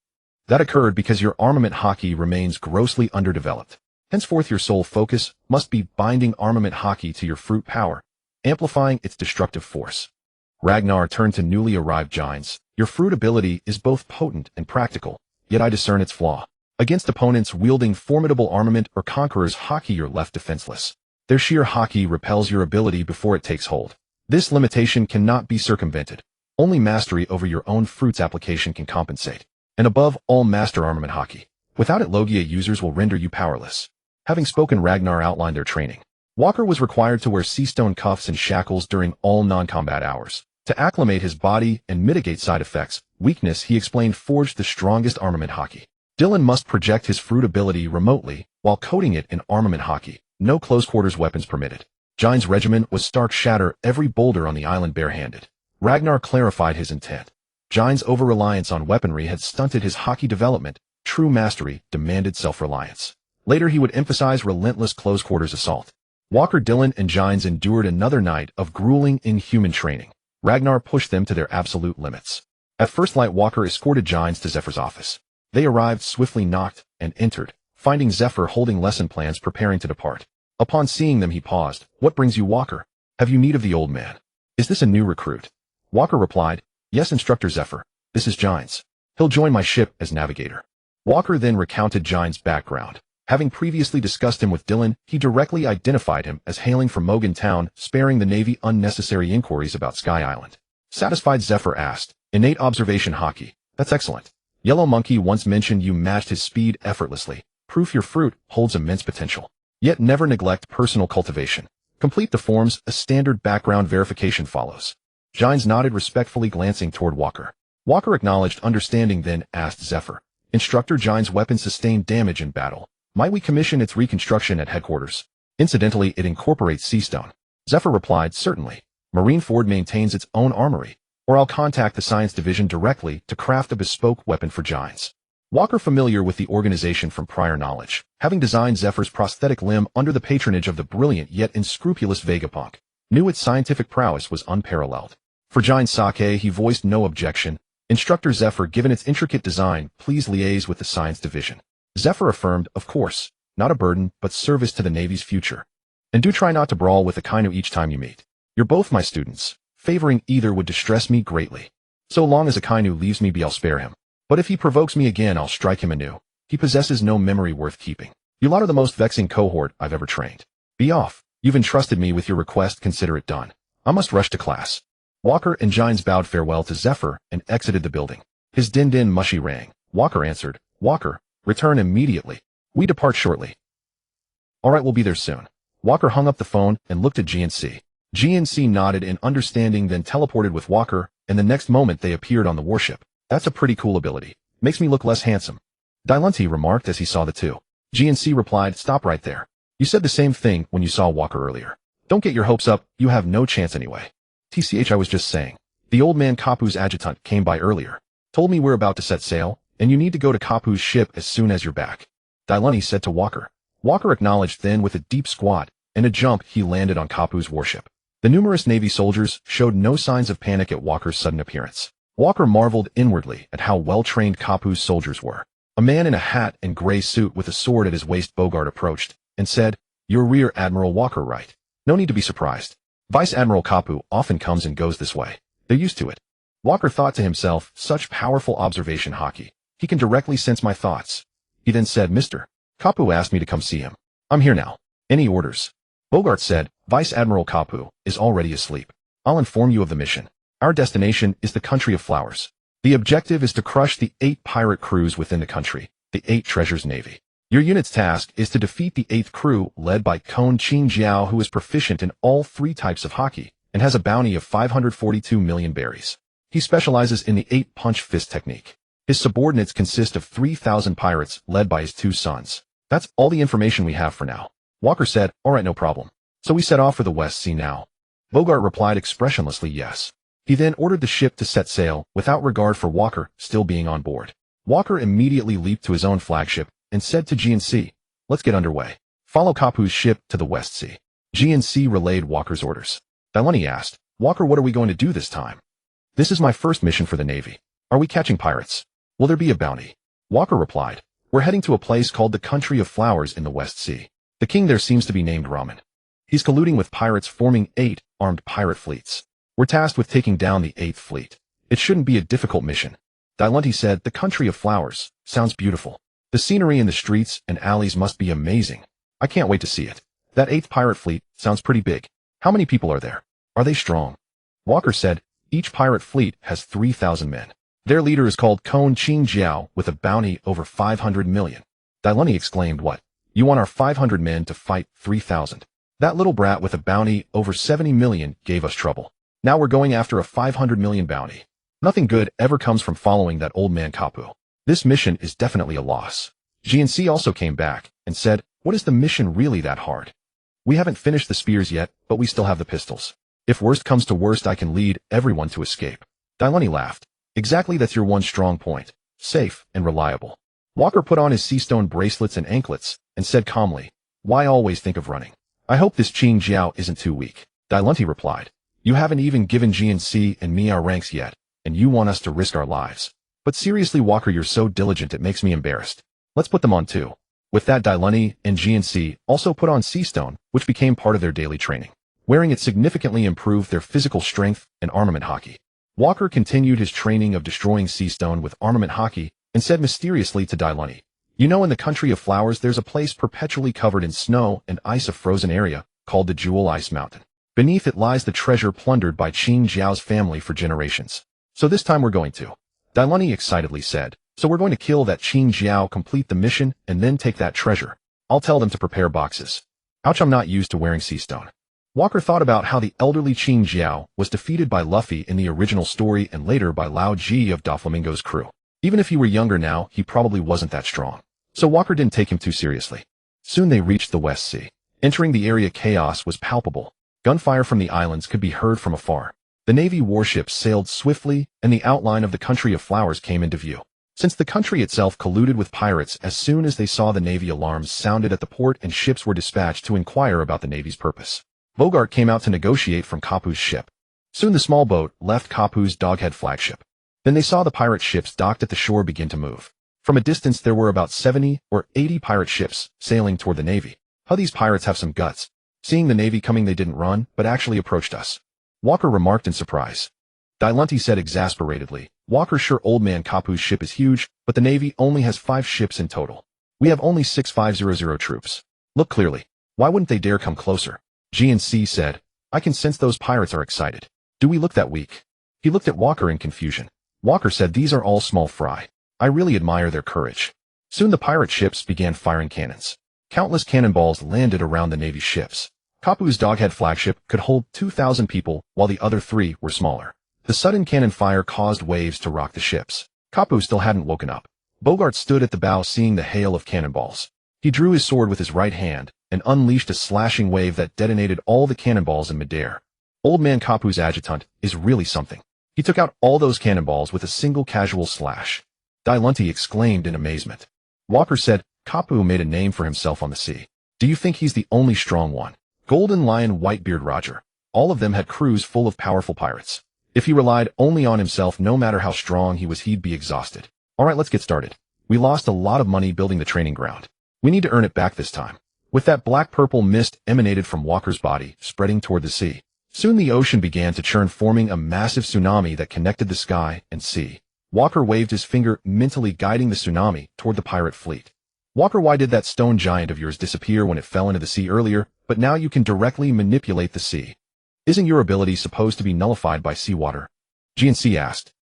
That occurred because your armament Haki remains grossly underdeveloped. Henceforth your sole focus must be binding armament Haki to your fruit power, amplifying its destructive force. Ragnar turned to newly arrived Gines. Your fruit ability is both potent and practical, yet I discern its flaw. Against opponents wielding formidable armament or conquerors Haki, you're left defenseless. Their sheer Haki repels your ability before it takes hold. This limitation cannot be circumvented. Only mastery over your own fruit's application can compensate. And above all, master armament Haki. Without it, Logia users will render you powerless. Having spoken, Ragnar outlined their training. Walker was required to wear seastone cuffs and shackles during all non-combat hours. To acclimate his body and mitigate side effects, weakness, he explained, forged the strongest armament Haki. Dylan must project his fruit ability remotely while coating it in armament Haki. No close-quarters weapons permitted. Gines' regimen was stark, shatter every boulder on the island barehanded. Ragnar clarified his intent. Gines' over-reliance on weaponry had stunted his Haki development. True mastery demanded self-reliance. Later he would emphasize relentless close-quarters assault. Walker, Dylan, and Gines endured another night of grueling, inhuman training. Ragnar pushed them to their absolute limits. At first light, Walker escorted Gines to Zephyr's office. They arrived, swiftly knocked, and entered, finding Zephyr holding lesson plans preparing to depart. Upon seeing them he paused. What brings you, Walker? Have you need of the old man? Is this a new recruit? Walker replied, Yes, Instructor Zephyr. This is Gines. He'll join my ship as navigator. Walker then recounted Gines' background. Having previously discussed him with Dylan, he directly identified him as hailing from Mogan Town, sparing the Navy unnecessary inquiries about Sky Island. Satisfied, Zephyr asked, Innate observation Haki. That's excellent. Yellow Monkey once mentioned you matched his speed effortlessly. Proof your fruit holds immense potential. Yet never neglect personal cultivation. Complete the forms, a standard background verification follows. Gines nodded respectfully, glancing toward Walker. Walker acknowledged understanding, then asked Zephyr. Instructor, Gines' weapon sustained damage in battle. Might we commission its reconstruction at headquarters? Incidentally, it incorporates sea stone. Zephyr replied, certainly. Marineford maintains its own armory. Or I'll contact the science division directly to craft a bespoke weapon for Gines. Walker, familiar with the organization from prior knowledge, having designed Zephyr's prosthetic limb under the patronage of the brilliant yet unscrupulous Vegapunk, knew its scientific prowess was unparalleled. For Gines' sake, he voiced no objection. Instructor Zephyr, given its intricate design, please liaise with the science division. Zephyr affirmed, of course, not a burden, but service to the Navy's future. And do try not to brawl with Akainu each time you meet. You're both my students. Favoring either would distress me greatly. So long as Akainu leaves me be, I'll spare him. But if he provokes me again, I'll strike him anew. He possesses no memory worth keeping. You lot are the most vexing cohort I've ever trained. Be off. You've entrusted me with your request, consider it done. I must rush to class. Walker and Gines bowed farewell to Zephyr and exited the building. His din-din mushy rang. Walker answered, Walker, return immediately. We depart shortly. All right, we'll be there soon. Walker hung up the phone and looked at GNC. GNC nodded in understanding, then teleported with Walker, and the next moment they appeared on the warship. That's a pretty cool ability. Makes me look less handsome. Dylunti remarked as he saw the two. GNC replied, stop right there. You said the same thing when you saw Walker earlier. Don't get your hopes up, you have no chance anyway. TCH, I was just saying. The old man Kapu's adjutant came by earlier. Told me we're about to set sail, and you need to go to Kapu's ship as soon as you're back. Dylunti said to Walker. Walker acknowledged, then with a deep squat and a jump he landed on Kapu's warship. The numerous Navy soldiers showed no signs of panic at Walker's sudden appearance. Walker marveled inwardly at how well-trained Kapu's soldiers were. A man in a hat and gray suit with a sword at his waist, Bogart, approached and said, You're Rear Admiral Walker, right? No need to be surprised. Vice Admiral Kapu often comes and goes this way. They're used to it. Walker thought to himself, such powerful observation Haki. He can directly sense my thoughts. He then said, Mr. Kapu asked me to come see him. I'm here now. Any orders? Bogart said, Vice Admiral Kapu is already asleep. I'll inform you of the mission. Our destination is the country of flowers. The objective is to crush the 8 pirate crews within the country, the 8 treasures navy. Your unit's task is to defeat the 8th crew, led by Kon Qing Jiao, who is proficient in all 3 types of Haki, and has a bounty of 542 million berries. He specializes in the 8-punch fist technique. His subordinates consist of 3,000 pirates, led by his 2 sons. That's all the information we have for now. Walker said, all right, no problem. So we set off for the West Sea now. Bogart replied expressionlessly yes. He then ordered the ship to set sail, without regard for Walker still being on board. Walker immediately leaped to his own flagship and said to GNC, let's get underway. Follow Kapu's ship to the West Sea. GNC relayed Walker's orders. Dylunti asked, Walker, what are we going to do this time? This is my first mission for the Navy. Are we catching pirates? Will there be a bounty? Walker replied, we're heading to a place called the Country of Flowers in the West Sea. The king there seems to be named Ramen. He's colluding with pirates, forming 8 armed pirate fleets. We're tasked with taking down the 8th fleet. It shouldn't be a difficult mission. Dylunti said, the Country of Flowers sounds beautiful. The scenery in the streets and alleys must be amazing. I can't wait to see it. That 8th pirate fleet sounds pretty big. How many people are there? Are they strong? Walker said, each pirate fleet has 3,000 men. Their leader is called Kon Qing Jiao with a bounty over 500 million. Dylunti exclaimed, what? You want our 500 men to fight 3,000? That little brat with a bounty over 70 million gave us trouble. Now we're going after a 500 million bounty. Nothing good ever comes from following that old man Kapu. This mission is definitely a loss. GNC also came back and said, what is the mission really that hard? We haven't finished the spears yet, but we still have the pistols. If worst comes to worst, I can lead everyone to escape. Dylunti laughed. Exactly, that's your one strong point. Safe and reliable. Walker put on his sea stone bracelets and anklets and said calmly, why always think of running? I hope this Qing Jiao isn't too weak. Dylunti replied, you haven't even given GNC and me our ranks yet, and you want us to risk our lives. But seriously, Walker, you're so diligent it makes me embarrassed. Let's put them on too. With that, Dylunti and GNC also put on sea stone, which became part of their daily training. Wearing it significantly improved their physical strength and armament Haki. Walker continued his training of destroying sea stone with armament Haki and said mysteriously to Dylunti, you know, in the Country of Flowers there's a place perpetually covered in snow and ice, a frozen area called the Jewel Ice Mountain. Beneath it lies the treasure plundered by Qing Jiao's family for generations. So this time we're going to. Dailunti excitedly said. So we're going to kill that Qing Jiao, complete the mission, and then take that treasure. I'll tell them to prepare boxes. Ouch, I'm not used to wearing sea stone. Walker thought about how the elderly Qing Jiao was defeated by Luffy in the original story and later by Lao Ji of Doflamingo's crew. Even if he were younger now, he probably wasn't that strong. So Walker didn't take him too seriously. Soon they reached the West Sea. Entering the area, chaos was palpable. Gunfire from the islands could be heard from afar. The Navy warships sailed swiftly, and the outline of the country of flowers came into view. Since the country itself colluded with pirates as soon as they saw the Navy alarms sounded at the port and ships were dispatched to inquire about the Navy's purpose. Bogart came out to negotiate from Kapu's ship. Soon the small boat left Kapu's Doghead flagship. Then they saw the pirate ships docked at the shore begin to move. From a distance there were about 70 or 80 pirate ships sailing toward the Navy. How these pirates have some guts. Seeing the Navy coming, they didn't run, but actually approached us. Walker remarked in surprise. Dailunti said exasperatedly, Walker, sure, old man, Kapu's ship is huge, but the Navy only has 5 ships in total. We have only 6500 troops. Look clearly. Why wouldn't they dare come closer? GNC said, I can sense those pirates are excited. Do we look that weak? He looked at Walker in confusion. Walker said, these are all small fry. I really admire their courage. Soon the pirate ships began firing cannons. Countless cannonballs landed around the Navy ships. Kapu's Doghead flagship could hold 2,000 people, while the other 3 were smaller. The sudden cannon fire caused waves to rock the ships. Kapu still hadn't woken up. Bogart stood at the bow seeing the hail of cannonballs. He drew his sword with his right hand and unleashed a slashing wave that detonated all the cannonballs in midair. Old man Kapu's adjutant is really something. He took out all those cannonballs with a single casual slash. Dailunti exclaimed in amazement. Walker said, Kapu made a name for himself on the sea. Do you think he's the only strong one? Golden Lion, Whitebeard, Roger. All of them had crews full of powerful pirates. If he relied only on himself, no matter how strong he was, he'd be exhausted. Alright, let's get started. We lost a lot of money building the training ground. We need to earn it back this time. With that black-purple mist emanated from Walker's body, spreading toward the sea. Soon the ocean began to churn, forming a massive tsunami that connected the sky and sea. Walker waved his finger, mentally guiding the tsunami toward the pirate fleet. Walker, why did that stone giant of yours disappear when it fell into the sea earlier, but now you can directly manipulate the sea? Isn't your ability supposed to be nullified by seawater? GNC asked.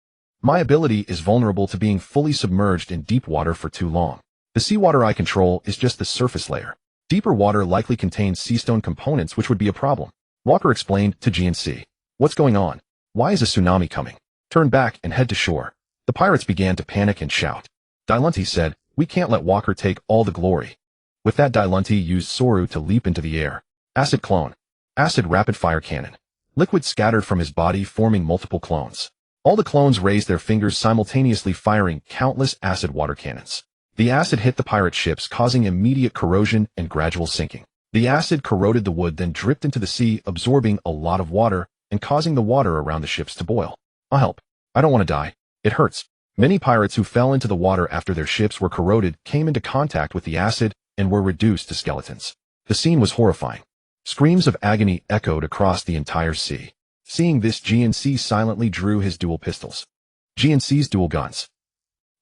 My ability is vulnerable to being fully submerged in deep water for too long. The seawater I control is just the surface layer. Deeper water likely contains seastone components, which would be a problem. Walker explained to GNC. What's going on? Why is a tsunami coming? Turn back and head to shore. The pirates began to panic and shout. Dailunti said, we can't let Walker take all the glory. With that, Dailunti used Soru to leap into the air. Acid clone. Acid rapid-fire cannon. Liquid scattered from his body, forming multiple clones. All the clones raised their fingers, simultaneously firing countless acid water cannons. The acid hit the pirate ships, causing immediate corrosion and gradual sinking. The acid corroded the wood, then dripped into the sea, absorbing a lot of water and causing the water around the ships to boil. I'll help. I don't want to die. It hurts. Many pirates who fell into the water after their ships were corroded came into contact with the acid and were reduced to skeletons. The scene was horrifying. Screams of agony echoed across the entire sea. Seeing this, GNC silently drew his dual pistols. GNC's dual guns.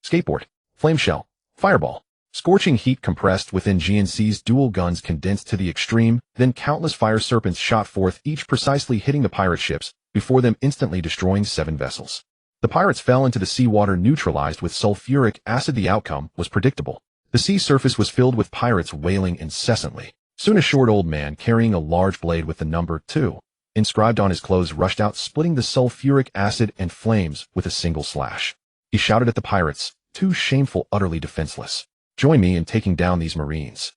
Skateboard. Flame shell. Fireball. Scorching heat compressed within GNC's dual guns condensed to the extreme, then countless fire serpents shot forth, each precisely hitting the pirate ships, before them instantly destroying 7 vessels. The pirates fell into the seawater, neutralized with sulfuric acid. The outcome was predictable. The sea surface was filled with pirates wailing incessantly. Soon a short old man carrying a large blade with the number 2 inscribed on his clothes rushed out, splitting the sulfuric acid and flames with a single slash. He shouted at the pirates, too shameful, utterly defenseless. Join me in taking down these marines.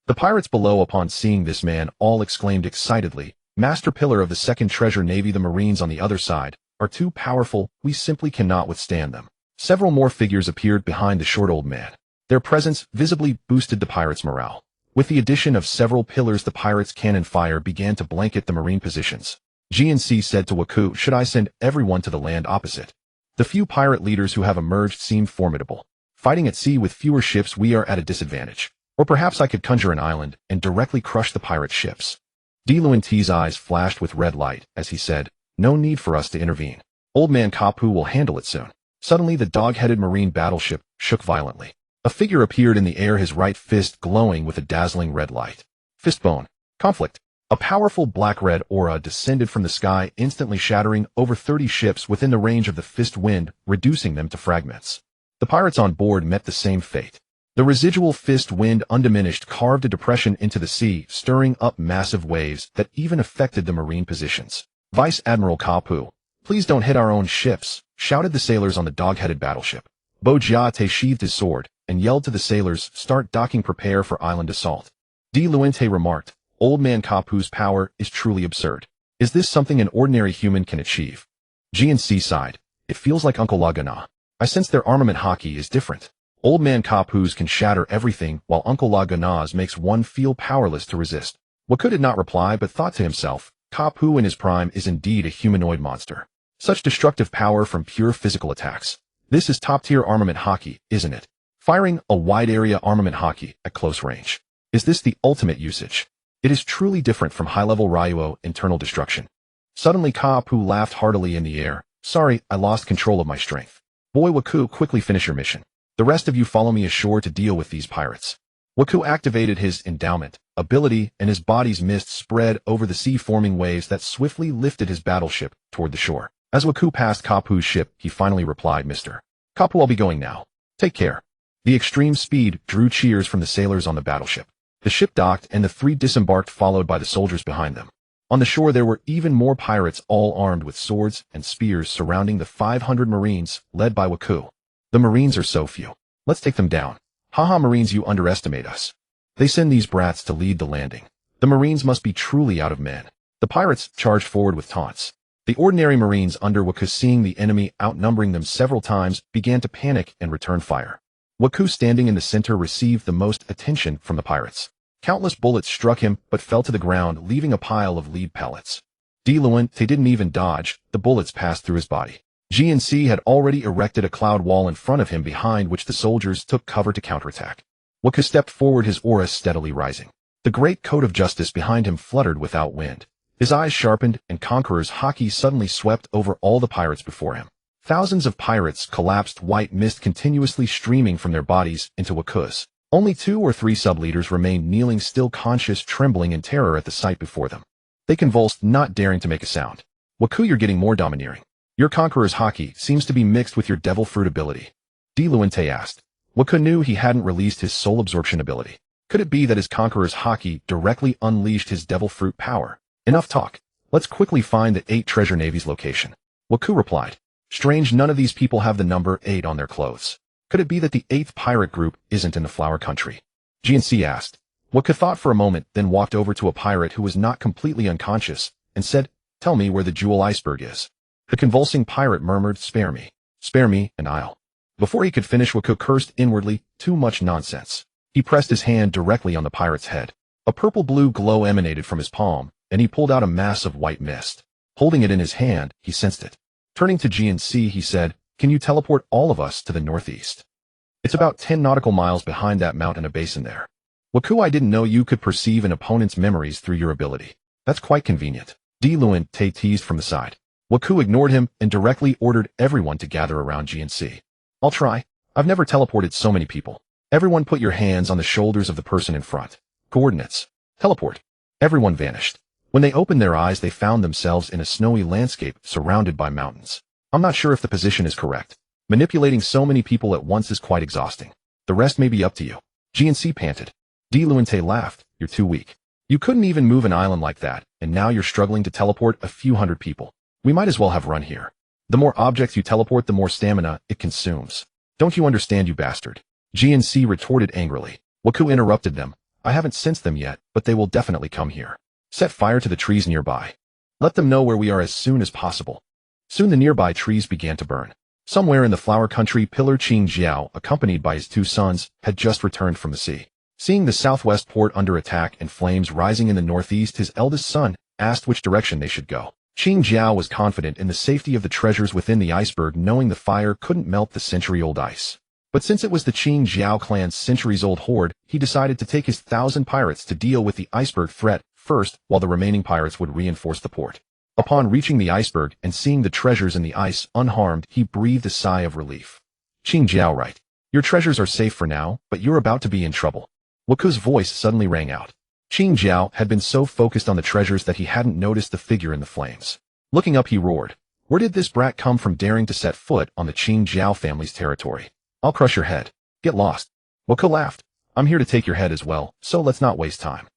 The pirates below, upon seeing this man, all exclaimed excitedly, Master Pillar of the Second Treasure Navy, the marines on the other side are too powerful, we simply cannot withstand them. Several more figures appeared behind the short old man. Their presence visibly boosted the pirates' morale. With the addition of several pillars, the pirates' cannon fire began to blanket the marine positions. GNC said to Waku, should I send everyone to the land opposite? The few pirate leaders who have emerged seem formidable. Fighting at sea with fewer ships, we are at a disadvantage. Or perhaps I could conjure an island and directly crush the pirate ships. Diluanti's eyes flashed with red light as he said, no need for us to intervene. Old man Kapu will handle it soon. Suddenly the dog-headed marine battleship shook violently. A figure appeared in the air, his right fist glowing with a dazzling red light. Fistbone. Conflict. A powerful black-red aura descended from the sky, instantly shattering over 30 ships within the range of the fist wind, reducing them to fragments. The pirates on board met the same fate. The residual fist wind, undiminished, carved a depression into the sea, stirring up massive waves that even affected the marine positions. Vice Admiral Kapu, please don't hit our own ships, shouted the sailors on the dog-headed battleship. Bo Jiate sheathed his sword and yelled to the sailors, start docking, prepare for island assault. De Luente remarked, Old Man Kapu's power is truly absurd. Is this something an ordinary human can achieve? G&C sighed. It feels like Uncle Lagana. I sense their armament haki is different. Old Man Kapu's can shatter everything, while Uncle Lagana's makes one feel powerless to resist. Waku did not reply, but thought to himself, Kapu in his prime is indeed a humanoid monster. Such destructive power from pure physical attacks. This is top-tier armament haki, isn't it? Firing a wide-area armament haki at close range. Is this the ultimate usage? It is truly different from high-level Ryuo internal destruction. Suddenly Kapu laughed heartily in the air. Sorry, I lost control of my strength. Boy Waku, quickly finish your mission. The rest of you follow me ashore to deal with these pirates. Waku activated his endowment ability, and his body's mist spread over the sea, forming waves that swiftly lifted his battleship toward the shore. As Waku passed Kapu's ship, he finally replied, Mr. Kapu, I'll be going now. Take care. The extreme speed drew cheers from the sailors on the battleship. The ship docked and the three disembarked, followed by the soldiers behind them. On the shore there were even more pirates, all armed with swords and spears, surrounding the 500 Marines, led by Waku. The Marines are so few. Let's take them down. Haha, Marines, you underestimate us. They send these brats to lead the landing. The Marines must be truly out of men. The pirates charged forward with taunts. The ordinary Marines under Waku, seeing the enemy outnumbering them several times, began to panic and return fire. Waku, standing in the center, received the most attention from the pirates. Countless bullets struck him, but fell to the ground, leaving a pile of lead pellets. De Luente didn't even dodge, the bullets passed through his body. G&C had already erected a cloud wall in front of him, behind which the soldiers took cover to counterattack. Waku stepped forward, his aura steadily rising. The great coat of justice behind him fluttered without wind. His eyes sharpened, and Conqueror's haki suddenly swept over all the pirates before him. Thousands of pirates collapsed, white mist continuously streaming from their bodies into Waku's. Only 2 or 3 sub-leaders remained kneeling, still conscious, trembling in terror at the sight before them. They convulsed, not daring to make a sound. Waku, you're getting more domineering. Your Conqueror's haki seems to be mixed with your Devil Fruit ability. De Luente asked. Waku knew he hadn't released his soul absorption ability. Could it be that his Conqueror's haki directly unleashed his Devil Fruit power? Enough talk. Let's quickly find the 8 treasure navy's location. Waku replied. Strange, none of these people have the number 8 on their clothes. Could it be that the 8th pirate group isn't in the Flower Country? G&C asked. Waku thought for a moment, then walked over to a pirate who was not completely unconscious, and said, Tell me where the Jewel Iceberg is. The convulsing pirate murmured, Spare me, and I'll. Before he could finish, Waku cursed inwardly, too much nonsense. He pressed his hand directly on the pirate's head. A purple-blue glow emanated from his palm, and he pulled out a mass of white mist. Holding it in his hand, he sensed it. Turning to G&C, he said, Can you teleport all of us to the northeast? It's about 10 nautical miles behind that mountain, a basin there. Waku, I didn't know you could perceive an opponent's memories through your ability. That's quite convenient. De Luente teased from the side. Waku ignored him and directly ordered everyone to gather around G&C. I'll try. I've never teleported so many people. Everyone put your hands on the shoulders of the person in front. Coordinates. Teleport. Everyone vanished. When they opened their eyes, they found themselves in a snowy landscape surrounded by mountains. I'm not sure if the position is correct. Manipulating so many people at once is quite exhausting. The rest may be up to you. G&C panted. De Luente laughed. You're too weak. You couldn't even move an island like that, and now you're struggling to teleport a few hundred people. We might as well have run here. The more objects you teleport, the more stamina it consumes. Don't you understand, you bastard? G&C retorted angrily. Waku interrupted them. I haven't sensed them yet, but they will definitely come here. Set fire to the trees nearby. Let them know where we are as soon as possible. Soon the nearby trees began to burn. Somewhere in the Flower Country, Pillar Qing Jiao, accompanied by his 2 sons, had just returned from the sea. Seeing the southwest port under attack and flames rising in the northeast, his eldest son asked which direction they should go. Qing Jiao was confident in the safety of the treasures within the iceberg, knowing the fire couldn't melt the century-old ice. But since it was the Qing Jiao clan's centuries-old hoard, he decided to take his 1,000 pirates to deal with the iceberg threat first, while the remaining pirates would reinforce the port. Upon reaching the iceberg and seeing the treasures in the ice unharmed, he breathed a sigh of relief. Qing Jiao, right. Your treasures are safe for now, but you're about to be in trouble. Waku's voice suddenly rang out. Qing Jiao had been so focused on the treasures that he hadn't noticed the figure in the flames. Looking up, he roared, "Where did this brat come from daring to set foot on the Qing Jiao family's territory? I'll crush your head. Get lost." Wako laughed. "I'm here to take your head as well, so let's not waste time."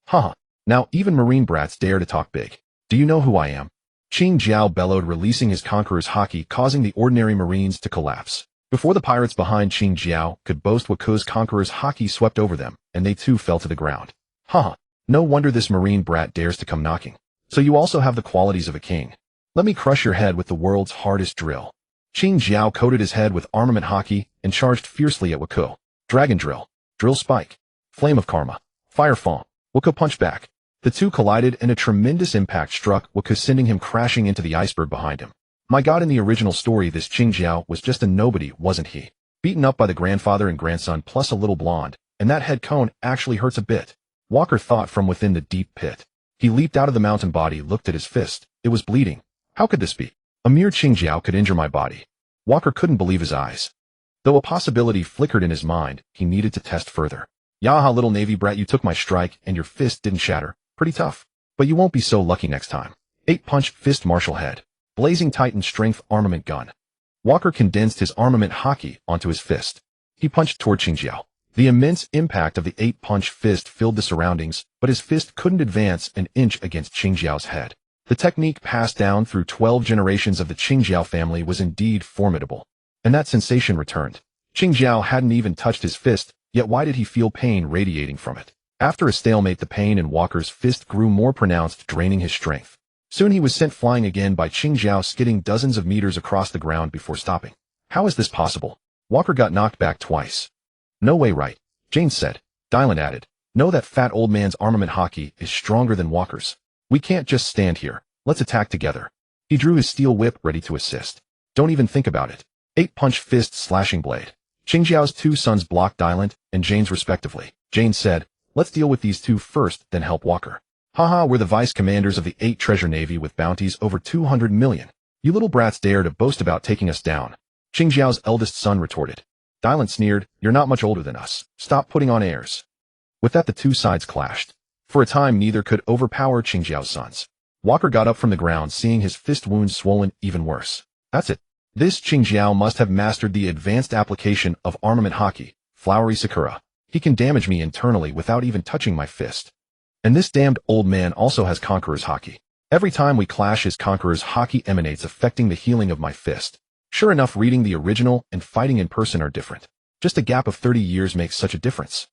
Haha. Now even marine brats dare to talk big. "Do you know who I am?" Qing Jiao bellowed, releasing his conqueror's haki, causing the ordinary marines to collapse. Before the pirates behind Qing Jiao could boast, Wako's conqueror's haki swept over them, and they too fell to the ground. Haha. No wonder this marine brat dares to come knocking. So you also have the qualities of a king. Let me crush your head with the world's hardest drill. Qing Jiao coated his head with armament haki and charged fiercely at Wako. Dragon drill. Drill spike. Flame of karma. Fire fawn. Wako punched back. The two collided and a tremendous impact struck Wako, sending him crashing into the iceberg behind him. My god, in the original story this Qing Jiao was just a nobody, wasn't he? Beaten up by the grandfather and grandson plus a little blonde, and that head cone actually hurts a bit. Walker thought from within the deep pit. He leaped out of the mountain body, looked at his fist. It was bleeding. How could this be? A mere Qing Jiao could injure my body. Walker couldn't believe his eyes. Though a possibility flickered in his mind, he needed to test further. Yaha, little navy brat, you took my strike and your fist didn't shatter. Pretty tough. But you won't be so lucky next time. 8-punch fist martial head. Blazing Titan strength armament gun. Walker condensed his armament haki onto his fist. He punched toward Qing Jiao. The immense impact of the 8-punch fist filled the surroundings, but his fist couldn't advance an inch against Qing Jiao's head. The technique passed down through 12 generations of the Qing Jiao family was indeed formidable. And that sensation returned. Qing Jiao hadn't even touched his fist, yet why did he feel pain radiating from it? After a stalemate, the pain in Walker's fist grew more pronounced, draining his strength. Soon he was sent flying again by Qing Jiao, skidding dozens of meters across the ground before stopping. How is this possible? Walker got knocked back twice. No way, right? Jane said. Dylan added. No, that fat old man's armament haki is stronger than Walker's. We can't just stand here. Let's attack together. He drew his steel whip, ready to assist. Don't even think about it. 8-punch fist slashing blade. Qing Jiao's two sons blocked Dylan and Jane's respectively. Jane said, let's deal with these two first, then help Walker. Haha, we're the vice commanders of the 8 treasure navy with bounties over 200 million. You little brats dare to boast about taking us down. Qing Jiao's eldest son retorted. Dylan sneered, you're not much older than us. Stop putting on airs. With that, the two sides clashed. For a time, neither could overpower Qing Jiao's sons. Walker got up from the ground, seeing his fist wounds swollen even worse. That's it. This Qing Jiao must have mastered the advanced application of armament haki, flowery sakura. He can damage me internally without even touching my fist. And this damned old man also has conqueror's haki. Every time we clash, his conqueror's haki emanates, affecting the healing of my fist. Sure enough, reading the original and fighting in person are different. Just a gap of 30 years makes such a difference.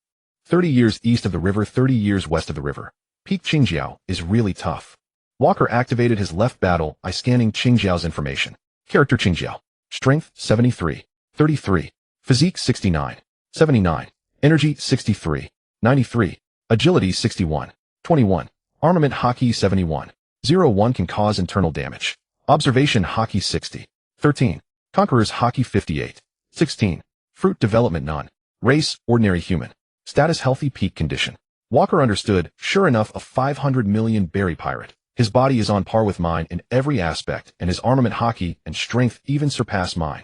30 years east of the river, 30 years west of the river. Peak Qing Jiao is really tough. Walker activated his left battle eye, scanning Qing Jiao's information. Character Qing Jiao. Strength 73. 33. Physique 69. 79. Energy 63. 93. Agility 61. 21. Armament haki 71. 01 can cause internal damage. Observation haki 60. 13. Conqueror's haki 58. 16. Fruit development none. Race ordinary human. Status healthy, peak condition. Walker understood, sure enough, a 500 million berry pirate. His body is on par with mine in every aspect, and his armament haki and strength even surpass mine.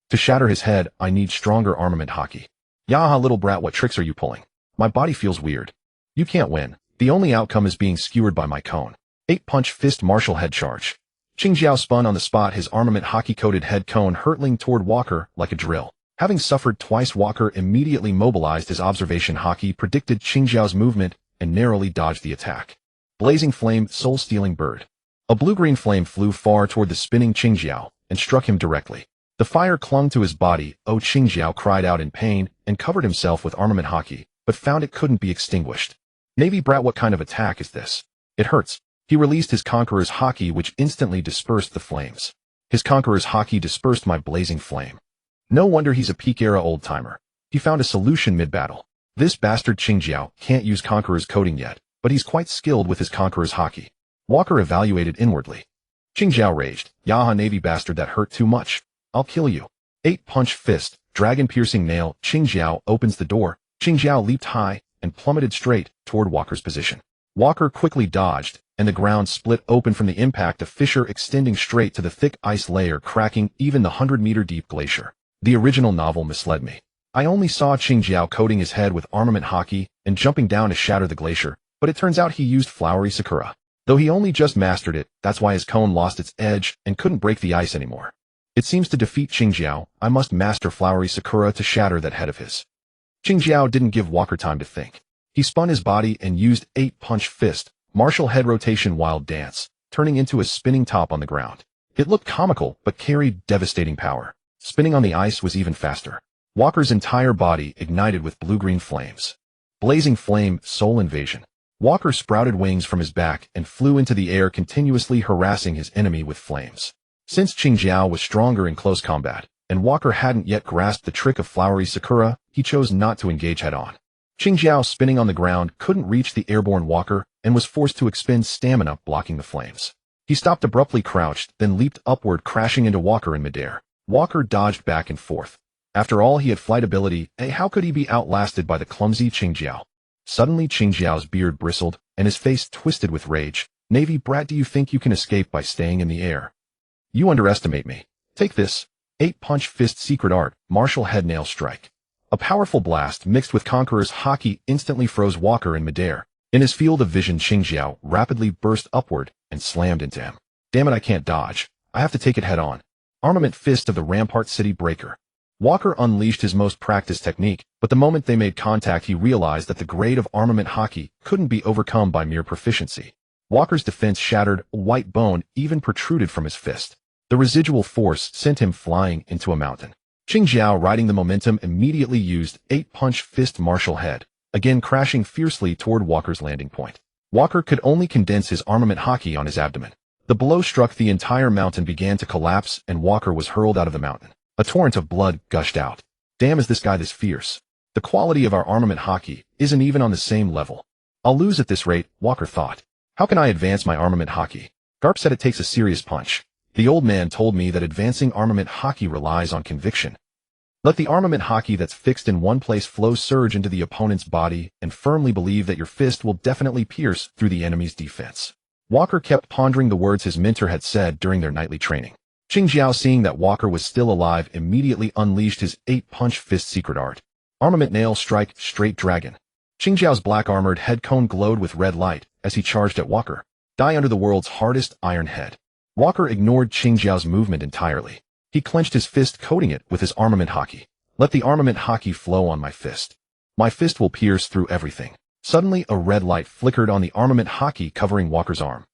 To shatter his head, I need stronger armament haki. Yaha, little brat, what tricks are you pulling? My body feels weird. You can't win. The only outcome is being skewered by my cone. 8-punch fist martial head charge. Qing Jiao spun on the spot, his armament haki-coated head cone hurtling toward Walker like a drill. Having suffered twice, Walker immediately mobilized his observation haki, predicted Qing Jiao's movement, and narrowly dodged the attack. Blazing flame, soul-stealing bird. A blue-green flame flew far toward the spinning Qing Jiao and struck him directly. The fire clung to his body. Qing Jiao cried out in pain and covered himself with armament haki, but found it couldn't be extinguished. Navy brat, what kind of attack is this? It hurts. He released his conqueror's haki, which instantly dispersed the flames. His conqueror's haki dispersed my blazing flame. No wonder he's a peak-era old-timer. He found a solution mid-battle. This bastard Qing Jiao can't use conqueror's coating yet, but he's quite skilled with his conqueror's haki. Walker evaluated inwardly. Qing Jiao raged. Yaha, navy bastard, that hurt too much. I'll kill you. 8-punch fist, dragon-piercing nail. Qing Jiao opens the door. Qing Jiao leaped high and plummeted straight toward Walker's position. Walker quickly dodged, and the ground split open from the impact, a fissure extending straight to the thick ice layer, cracking even the 100-meter-deep glacier. The original novel misled me. I only saw Qing Jiao coating his head with armament haki and jumping down to shatter the glacier, But it turns out he used flowery sakura. Though he only just mastered it, that's why his cone lost its edge and couldn't break the ice anymore. It seems to defeat Qingjiao, I must master flowery sakura to shatter that head of his. Qingjiao didn't give Walker time to think. He spun his body and used 8-punch fist, martial head rotation wild dance, turning into a spinning top on the ground. It looked comical, but carried devastating power. Spinning on the ice was even faster. Walker's entire body ignited with blue-green flames. Blazing flame, soul invasion. Walker sprouted wings from his back and flew into the air, continuously harassing his enemy with flames. Since Qingjiao was stronger in close combat, and Walker hadn't yet grasped the trick of flowery sakura, he chose not to engage head-on. Qingjiao, spinning on the ground, couldn't reach the airborne Walker and was forced to expend stamina, blocking the flames. He stopped abruptly, crouched, then leaped upward, crashing into Walker in midair. Walker dodged back and forth. After all, he had flight ability, how could he be outlasted by the clumsy Qingjiao? Suddenly Qingjiao's beard bristled, and his face twisted with rage. Navy brat, do you think you can escape by staying in the air? You underestimate me. Take this. 8-punch fist secret art, martial head nail strike. A powerful blast mixed with Conqueror's Haki instantly froze Walker in midair. In his field of vision, Qingjiao rapidly burst upward and slammed into him. Damn it, I can't dodge. I have to take it head on. Armament fist of the Rampart City Breaker. Walker unleashed his most practiced technique, but the moment they made contact he realized that the grade of armament Haki couldn't be overcome by mere proficiency. Walker's defense shattered, a white bone even protruded from his fist. The residual force sent him flying into a mountain. Qingjiao, riding the momentum, immediately used 8-punch fist martial head, again crashing fiercely toward Walker's landing point. Walker could only condense his armament Haki on his abdomen. The blow struck, the entire mountain began to collapse and Walker was hurled out of the mountain. A torrent of blood gushed out. Damn, is this guy this fierce? The quality of our armament Haki isn't even on the same level. I'll lose at this rate, Walker thought. How can I advance my armament Haki? Garp said it takes a serious punch. The old man told me that advancing armament Haki relies on conviction. Let the armament Haki that's fixed in one place flow surge into the opponent's body and firmly believe that your fist will definitely pierce through the enemy's defense. Walker kept pondering the words his mentor had said during their nightly training. Qingjiao, seeing that Walker was still alive, immediately unleashed his 8-punch fist secret art. Armament nail strike, straight dragon. Qingjiao's black-armored head cone glowed with red light as he charged at Walker. Die under the world's hardest iron head. Walker ignored Qingjiao's movement entirely. He clenched his fist, coating it with his armament Haki. Let the armament Haki flow on my fist. My fist will pierce through everything. Suddenly, a red light flickered on the armament Haki covering Walker's arm.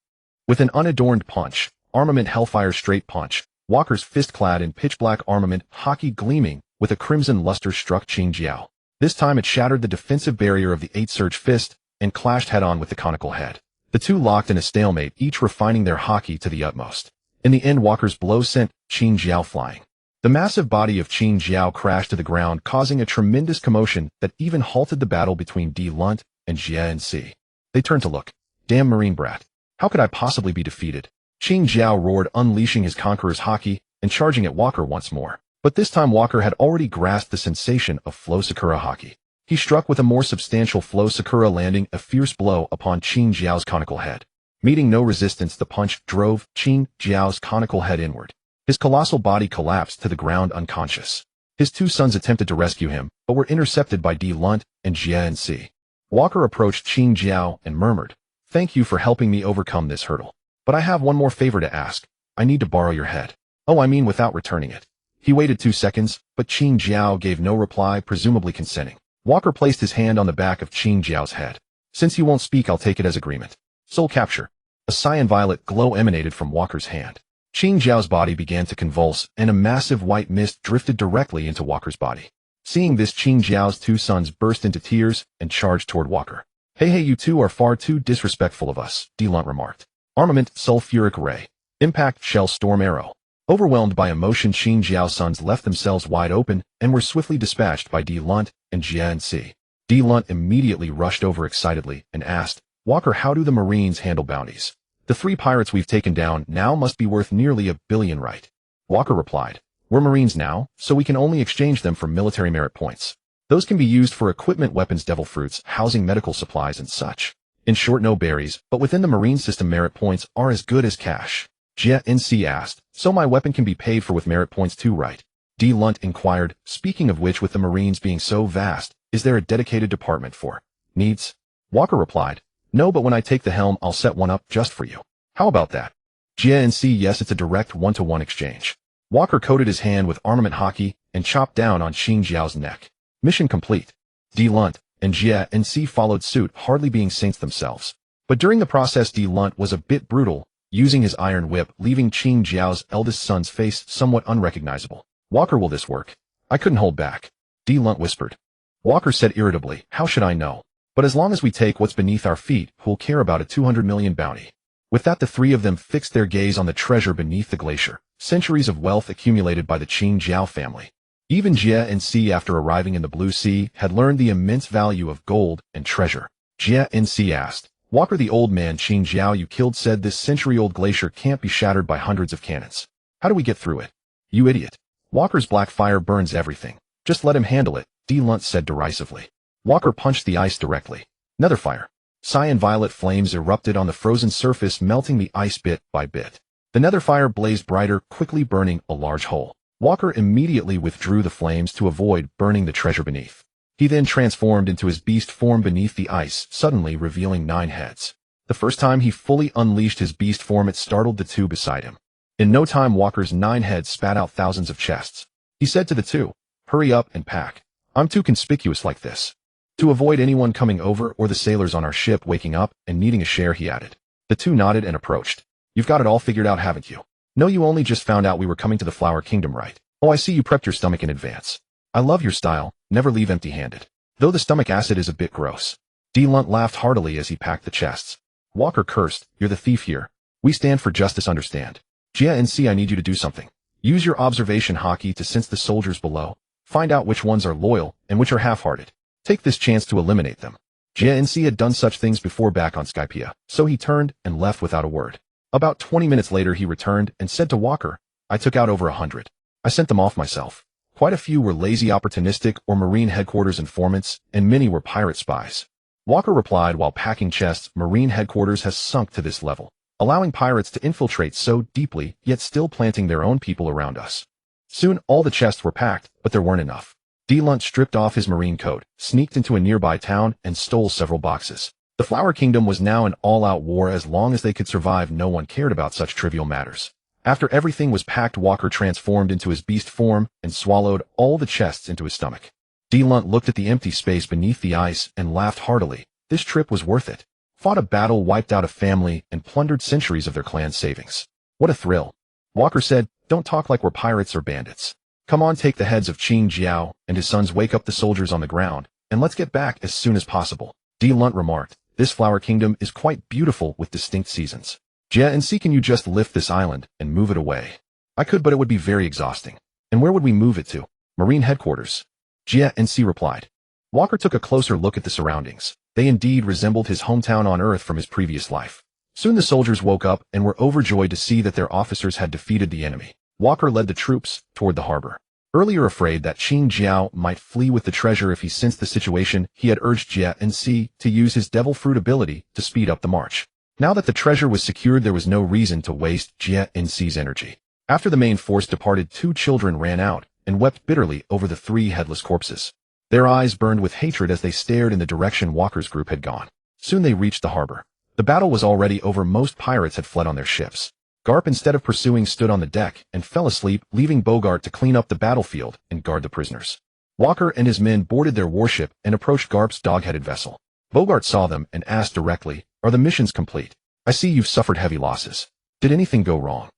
With an unadorned punch, armament Hellfire straight punch, Walker's fist clad in pitch-black armament Haki gleaming with a crimson luster struck Qingjiao. This time it shattered the defensive barrier of the 8-surge fist and clashed head-on with the conical head. The two locked in a stalemate, each refining their Haki to the utmost. In the end, Walker's blow sent Qingjiao flying. The massive body of Qingjiao crashed to the ground, causing a tremendous commotion that even halted the battle between D. Lunt and Jie and C. They turned to look. Damn marine brat. How could I possibly be defeated? Qingjiao roared, unleashing his Conqueror's Haki and charging at Walker once more. But this time Walker had already grasped the sensation of Flow Sakura Haki. He struck with a more substantial Flow Sakura, landing a fierce blow upon Qingjiao's conical head. Meeting no resistance, the punch drove Qingjiao's conical head inward. His colossal body collapsed to the ground unconscious. His two sons attempted to rescue him, but were intercepted by D. Lunt and Jie and C. Walker approached Qingjiao and murmured, "Thank you for helping me overcome this hurdle. But I have one more favor to ask. I need to borrow your head." "Oh, I mean without returning it." He waited 2 seconds, but Qingjiao gave no reply, presumably consenting. Walker placed his hand on the back of Qingjiao's head. "Since you won't speak, I'll take it as agreement." Soul capture. A cyan-violet glow emanated from Walker's hand. Qingjiao's body began to convulse, and a massive white mist drifted directly into Walker's body. Seeing this, Qingjiao's 2 sons burst into tears and charged toward Walker. Hey, you two are far too disrespectful of us," D. Lunt remarked. Armament Sulfuric Ray. Impact Shell Storm Arrow. Overwhelmed by emotion, Qingjiao's sons left themselves wide open and were swiftly dispatched by D. Lunt and Jie and C. D. Lunt immediately rushed over excitedly and asked, "Walker, how do the Marines handle bounties? The 3 pirates we've taken down now must be worth nearly $1 billion, right?" Walker replied, "We're Marines now, so we can only exchange them for military merit points. Those can be used for equipment, weapons, devil fruits, housing, medical supplies, and such. In short, no berries, but within the Marine system merit points are as good as cash." Jie and C asked, "So my weapon can be paid for with merit points too, right?" D. Lunt inquired, "Speaking of which, with the Marines being so vast, is there a dedicated department for needs?" Walker replied, No, but when I take the helm, I'll set one up just for you. How about that? Jia and C, yes, it's a direct one-to-one exchange. Walker coated his hand with armament haki and chopped down on Qing Jiao's neck. Mission complete. D. Lunt and Jia and C followed suit, hardly being saints themselves. But during the process, D. Lunt was a bit brutal, using his iron whip, leaving Qing Jiao's eldest son's face somewhat unrecognizable. Walker, will this work? I couldn't hold back. D. Lunt whispered. Walker said irritably, how should I know? But as long as we take what's beneath our feet, who'll care about a 200 million bounty? With that, the three of them fixed their gaze on the treasure beneath the glacier, centuries of wealth accumulated by the Qing Jiao family. Even Jia and C, after arriving in the Blue Sea, had learned the immense value of gold and treasure. Jia and C asked, Walker, the old man Qing Jiao you killed said this century-old glacier can't be shattered by hundreds of cannons. How do we get through it? You idiot. Walker's black fire burns everything. Just let him handle it, D. Lunt said derisively. Walker punched the ice directly. Nether fire. Cyan violet flames erupted on the frozen surface, melting the ice bit by bit. The nether fire blazed brighter, quickly burning a large hole. Walker immediately withdrew the flames to avoid burning the treasure beneath. He then transformed into his beast form beneath the ice, suddenly revealing 9 heads. The first time he fully unleashed his beast form, it startled the two beside him. In no time, Walker's 9 heads spat out thousands of chests. He said to the two, hurry up and pack. I'm too conspicuous like this. To avoid anyone coming over or the sailors on our ship waking up and needing a share, he added. The two nodded and approached. You've got it all figured out, haven't you? No, you only just found out we were coming to the Flower Kingdom, right? Oh, I see you prepped your stomach in advance. I love your style, never leave empty-handed. Though the stomach acid is a bit gross. D. Lunt laughed heartily as he packed the chests. Walker cursed, you're the thief here. We stand for justice, understand? Jia and C, I need you to do something. Use your observation haki to sense the soldiers below. Find out which ones are loyal and which are half-hearted. Take this chance to eliminate them. Jia and C had done such things before back on Skypea, so he turned and left without a word. About 20 minutes later, he returned and said to Walker, I took out over 100. I sent them off myself. Quite a few were lazy opportunistic or Marine headquarters informants, and many were pirate spies. Walker replied while packing chests, Marine headquarters has sunk to this level, allowing pirates to infiltrate so deeply, yet still planting their own people around us. Soon all the chests were packed, but there weren't enough. D. Lunt stripped off his Marine coat, sneaked into a nearby town, and stole several boxes. The Flower Kingdom was now an all-out war. As long as they could survive, no one cared about such trivial matters. After everything was packed, Walker transformed into his beast form and swallowed all the chests into his stomach. D. Lunt looked at the empty space beneath the ice and laughed heartily. This trip was worth it. Fought a battle, wiped out a family, and plundered centuries of their clan's savings. What a thrill. Walker said, don't talk like we're pirates or bandits. Come on, take the heads of Qing Jiao and his sons, wake up the soldiers on the ground, and let's get back as soon as possible. D. Lunt remarked, this Flower Kingdom is quite beautiful with distinct seasons. Jia and C, can you just lift this island and move it away? I could, but it would be very exhausting. And where would we move it to? Marine headquarters. Jia and C replied. Walker took a closer look at the surroundings. They indeed resembled his hometown on Earth from his previous life. Soon the soldiers woke up and were overjoyed to see that their officers had defeated the enemy. Walker led the troops toward the harbor. Earlier afraid that Qing Jiao might flee with the treasure if he sensed the situation, he had urged Jia and C to use his Devil Fruit ability to speed up the march. Now that the treasure was secured, there was no reason to waste Jia and C's energy. After the main force departed, 2 children ran out and wept bitterly over the 3 headless corpses. Their eyes burned with hatred as they stared in the direction Walker's group had gone. Soon they reached the harbor. The battle was already over. Most pirates had fled on their ships. Garp, instead of pursuing, stood on the deck and fell asleep, leaving Bogart to clean up the battlefield and guard the prisoners. Walker and his men boarded their warship and approached Garp's dog-headed vessel. Bogart saw them and asked directly, are the missions complete? I see you've suffered heavy losses. Did anything go wrong?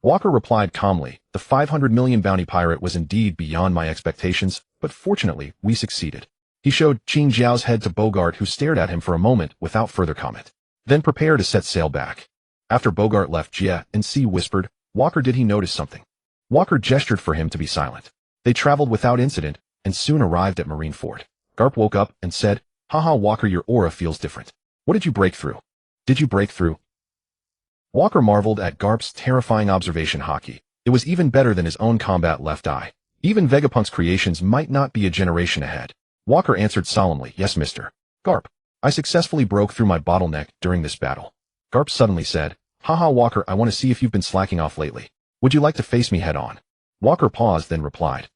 Walker replied calmly, the 500 million bounty pirate was indeed beyond my expectations, but fortunately, we succeeded. He showed Qing Jiao's head to Bogart, who stared at him for a moment without further comment. Then prepared to set sail back. After Bogart left, Jia and C whispered, Walker, did he notice something? Walker gestured for him to be silent. They traveled without incident and soon arrived at Marineford. Garp woke up and said, haha, Walker, your aura feels different. What did you break through? Did you break through? Walker marveled at Garp's terrifying observation haki. It was even better than his own combat left eye. Even Vegapunk's creations might not be a generation ahead. Walker answered solemnly, yes, Mr. Garp. I successfully broke through my bottleneck during this battle. Garp suddenly said, haha, Walker, I want to see if you've been slacking off lately. Would you like to face me head on? Walker paused, then replied.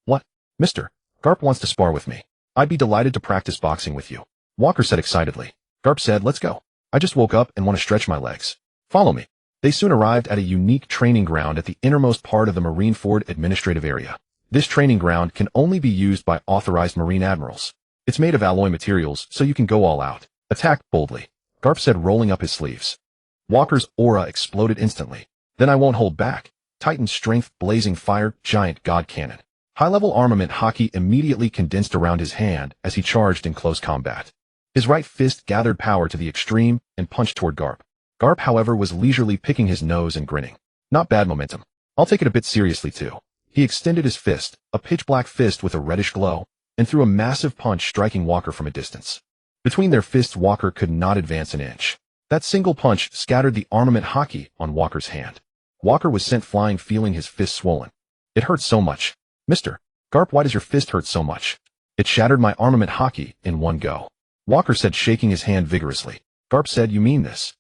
What? Mr. Garp wants to spar with me. I'd be delighted to practice boxing with you. Walker said excitedly. Garp said, let's go. I just woke up and want to stretch my legs. Follow me. They soon arrived at a unique training ground at the innermost part of the Marineford administrative area. This training ground can only be used by authorized Marine Admirals. It's made of alloy materials, so you can go all out. Attack boldly. Garp said, rolling up his sleeves. Walker's aura exploded instantly. Then I won't hold back. Titan strength, blazing fire, giant god cannon. High-level armament Haki immediately condensed around his hand as he charged in close combat. His right fist gathered power to the extreme and punched toward Garp. Garp, however, was leisurely picking his nose and grinning. Not bad momentum. I'll take it a bit seriously too. He extended his fist, a pitch-black fist with a reddish glow, and threw a massive punch striking Walker from a distance. Between their fists, Walker could not advance an inch. That single punch scattered the armament Haki on Walker's hand. Walker was sent flying, feeling his fist swollen. It hurt so much. Mister. Garp, why does your fist hurt so much? It shattered my armament Haki in one go. Walker said, shaking his hand vigorously. Garp said, you mean this?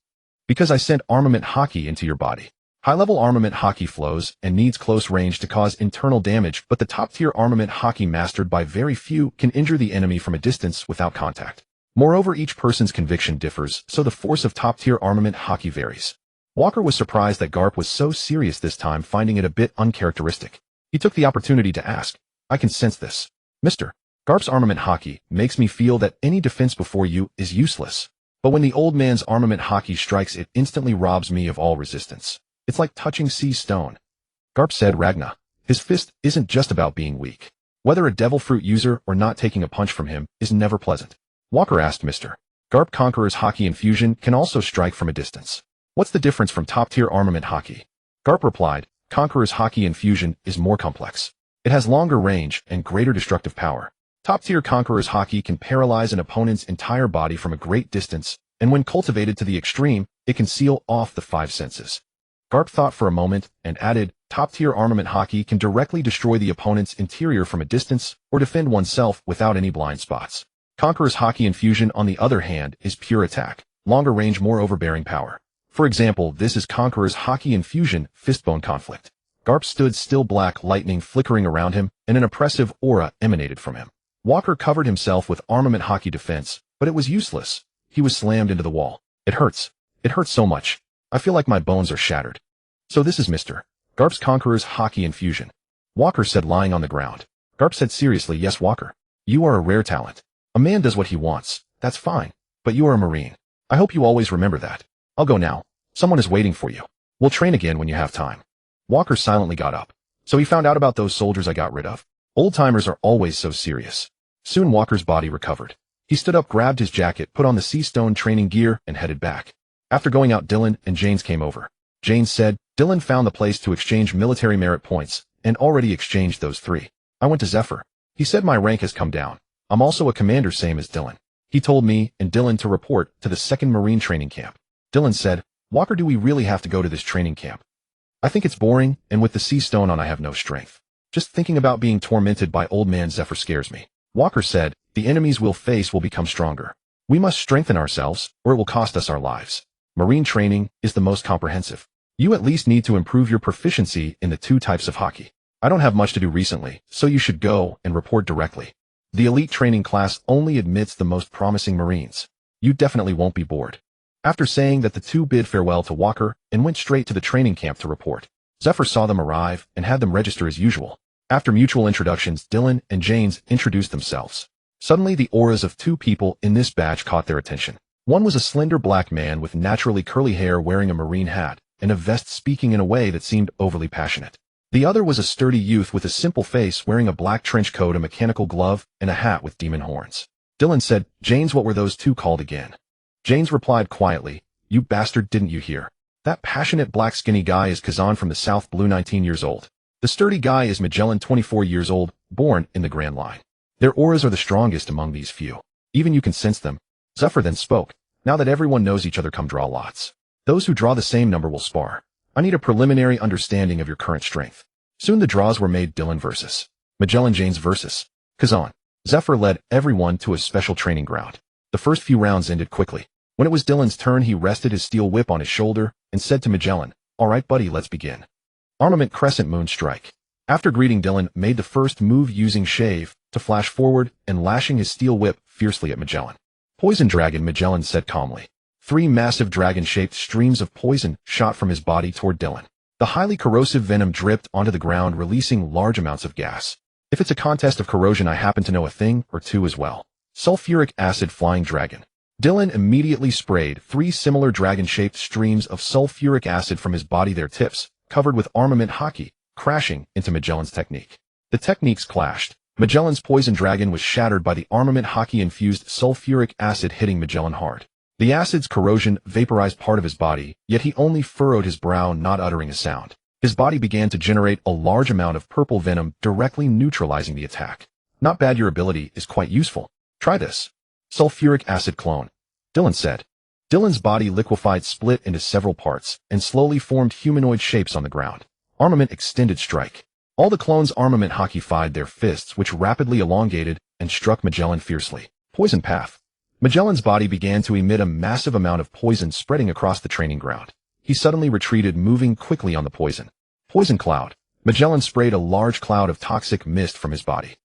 Because I sent armament Haki into your body. High-level armament Haki flows and needs close range to cause internal damage, but the top-tier armament Haki mastered by very few can injure the enemy from a distance without contact. Moreover, each person's conviction differs, so the force of top-tier armament Haki varies. Walker was surprised that Garp was so serious this time, finding it a bit uncharacteristic. He took the opportunity to ask, I can sense this. Mister. Garp's armament Haki makes me feel that any defense before you is useless. But when the old man's armament Haki strikes, it instantly robs me of all resistance. It's like touching sea stone. Garp said, Ragna. His fist isn't just about being weak. Whether a devil fruit user or not, taking a punch from him is never pleasant. Walker asked, Mister. Garp, Conqueror's Haki infusion can also strike from a distance. What's the difference from top-tier armament Haki? Garp replied, Conqueror's Haki infusion is more complex. It has longer range and greater destructive power. Top-tier Conqueror's Haki can paralyze an opponent's entire body from a great distance, and when cultivated to the extreme, it can seal off the five senses. Garp thought for a moment and added, top-tier armament Haki can directly destroy the opponent's interior from a distance or defend oneself without any blind spots. Conqueror's Haki infusion, on the other hand, is pure attack, longer range, more overbearing power. For example, this is Conqueror's Haki infusion, Fistbone Conflict. Garp stood still, black lightning flickering around him, and an oppressive aura emanated from him. Walker covered himself with armament Haki defense, but it was useless. He was slammed into the wall. It hurts. It hurts so much. I feel like my bones are shattered. So this is Mr. Garp's Conqueror's Haki infusion. Walker said, lying on the ground. Garp said seriously, yes, Walker. You are a rare talent. A man does what he wants. That's fine. But you are a Marine. I hope you always remember that. I'll go now. Someone is waiting for you. We'll train again when you have time. Walker silently got up. So he found out about those soldiers I got rid of. Old-timers are always so serious. Soon Walker's body recovered. He stood up, grabbed his jacket, put on the sea stone training gear, and headed back. After going out, Dylan and Janes came over. Janes said, Dylan found the place to exchange military merit points, and already exchanged those 3. I went to Zephyr. He said my rank has come down. I'm also a commander, same as Dylan. He told me and Dylan to report to the 2nd Marine training camp. Dylan said, Walker, do we really have to go to this training camp? I think it's boring, and with the sea stone on I have no strength. Just thinking about being tormented by old man Zephyr scares me. Walker said, the enemies we'll face will become stronger. We must strengthen ourselves, or it will cost us our lives. Marine training is the most comprehensive. You at least need to improve your proficiency in the 2 types of Haki. I don't have much to do recently, so you should go and report directly. The elite training class only admits the most promising Marines. You definitely won't be bored. After saying that, the 2 bid farewell to Walker and went straight to the training camp to report. Zephyr saw them arrive and had them register as usual. After mutual introductions, Dylan and Janes introduced themselves. Suddenly, the auras of 2 people in this batch caught their attention. One was a slender black man with naturally curly hair, wearing a Marine hat and a vest, speaking in a way that seemed overly passionate. The other was a sturdy youth with a simple face, wearing a black trench coat, a mechanical glove, and a hat with demon horns. Dylan said, Janes, what were those 2 called again? Janes replied quietly, you bastard, didn't you hear? That passionate black skinny guy is Kazan from the South Blue, 19 years old. The sturdy guy is Magellan, 24 years old, born in the Grand Line. Their auras are the strongest among these few. Even you can sense them. Zephyr then spoke. Now that everyone knows each other, come draw lots. Those who draw the same number will spar. I need a preliminary understanding of your current strength. Soon the draws were made. Dylan versus Magellan, Janes versus Kazan. Zephyr led everyone to a special training ground. The first few rounds ended quickly. When it was Dylan's turn, he rested his steel whip on his shoulder and said to Magellan, all right, buddy, let's begin. Armament Crescent Moon Strike. After greeting, Dylan made the first move, using shave to flash forward and lashing his steel whip fiercely at Magellan. Poison dragon, Magellan said calmly. 3 massive dragon-shaped streams of poison shot from his body toward Dylan. The highly corrosive venom dripped onto the ground, releasing large amounts of gas. If it's a contest of corrosion, I happen to know a thing or two as well. Sulfuric acid flying dragon. Dylan immediately sprayed 3 similar dragon-shaped streams of sulfuric acid from his body, their tips covered with armament haki, crashing into Magellan's technique. The techniques clashed. Magellan's poison dragon was shattered by the armament haki-infused sulfuric acid hitting Magellan hard. The acid's corrosion vaporized part of his body, yet he only furrowed his brow, not uttering a sound. His body began to generate a large amount of purple venom, directly neutralizing the attack. Not bad, your ability is quite useful. Try this. Sulfuric acid clone. Dylan said. Dylan's body liquefied, split into several parts, and slowly formed humanoid shapes on the ground. Armament extended strike. All the clones armament haki-fied their fists, which rapidly elongated and struck Magellan fiercely. Poison path. Magellan's body began to emit a massive amount of poison, spreading across the training ground. He suddenly retreated, moving quickly on the poison. Poison cloud. Magellan sprayed a large cloud of toxic mist from his body.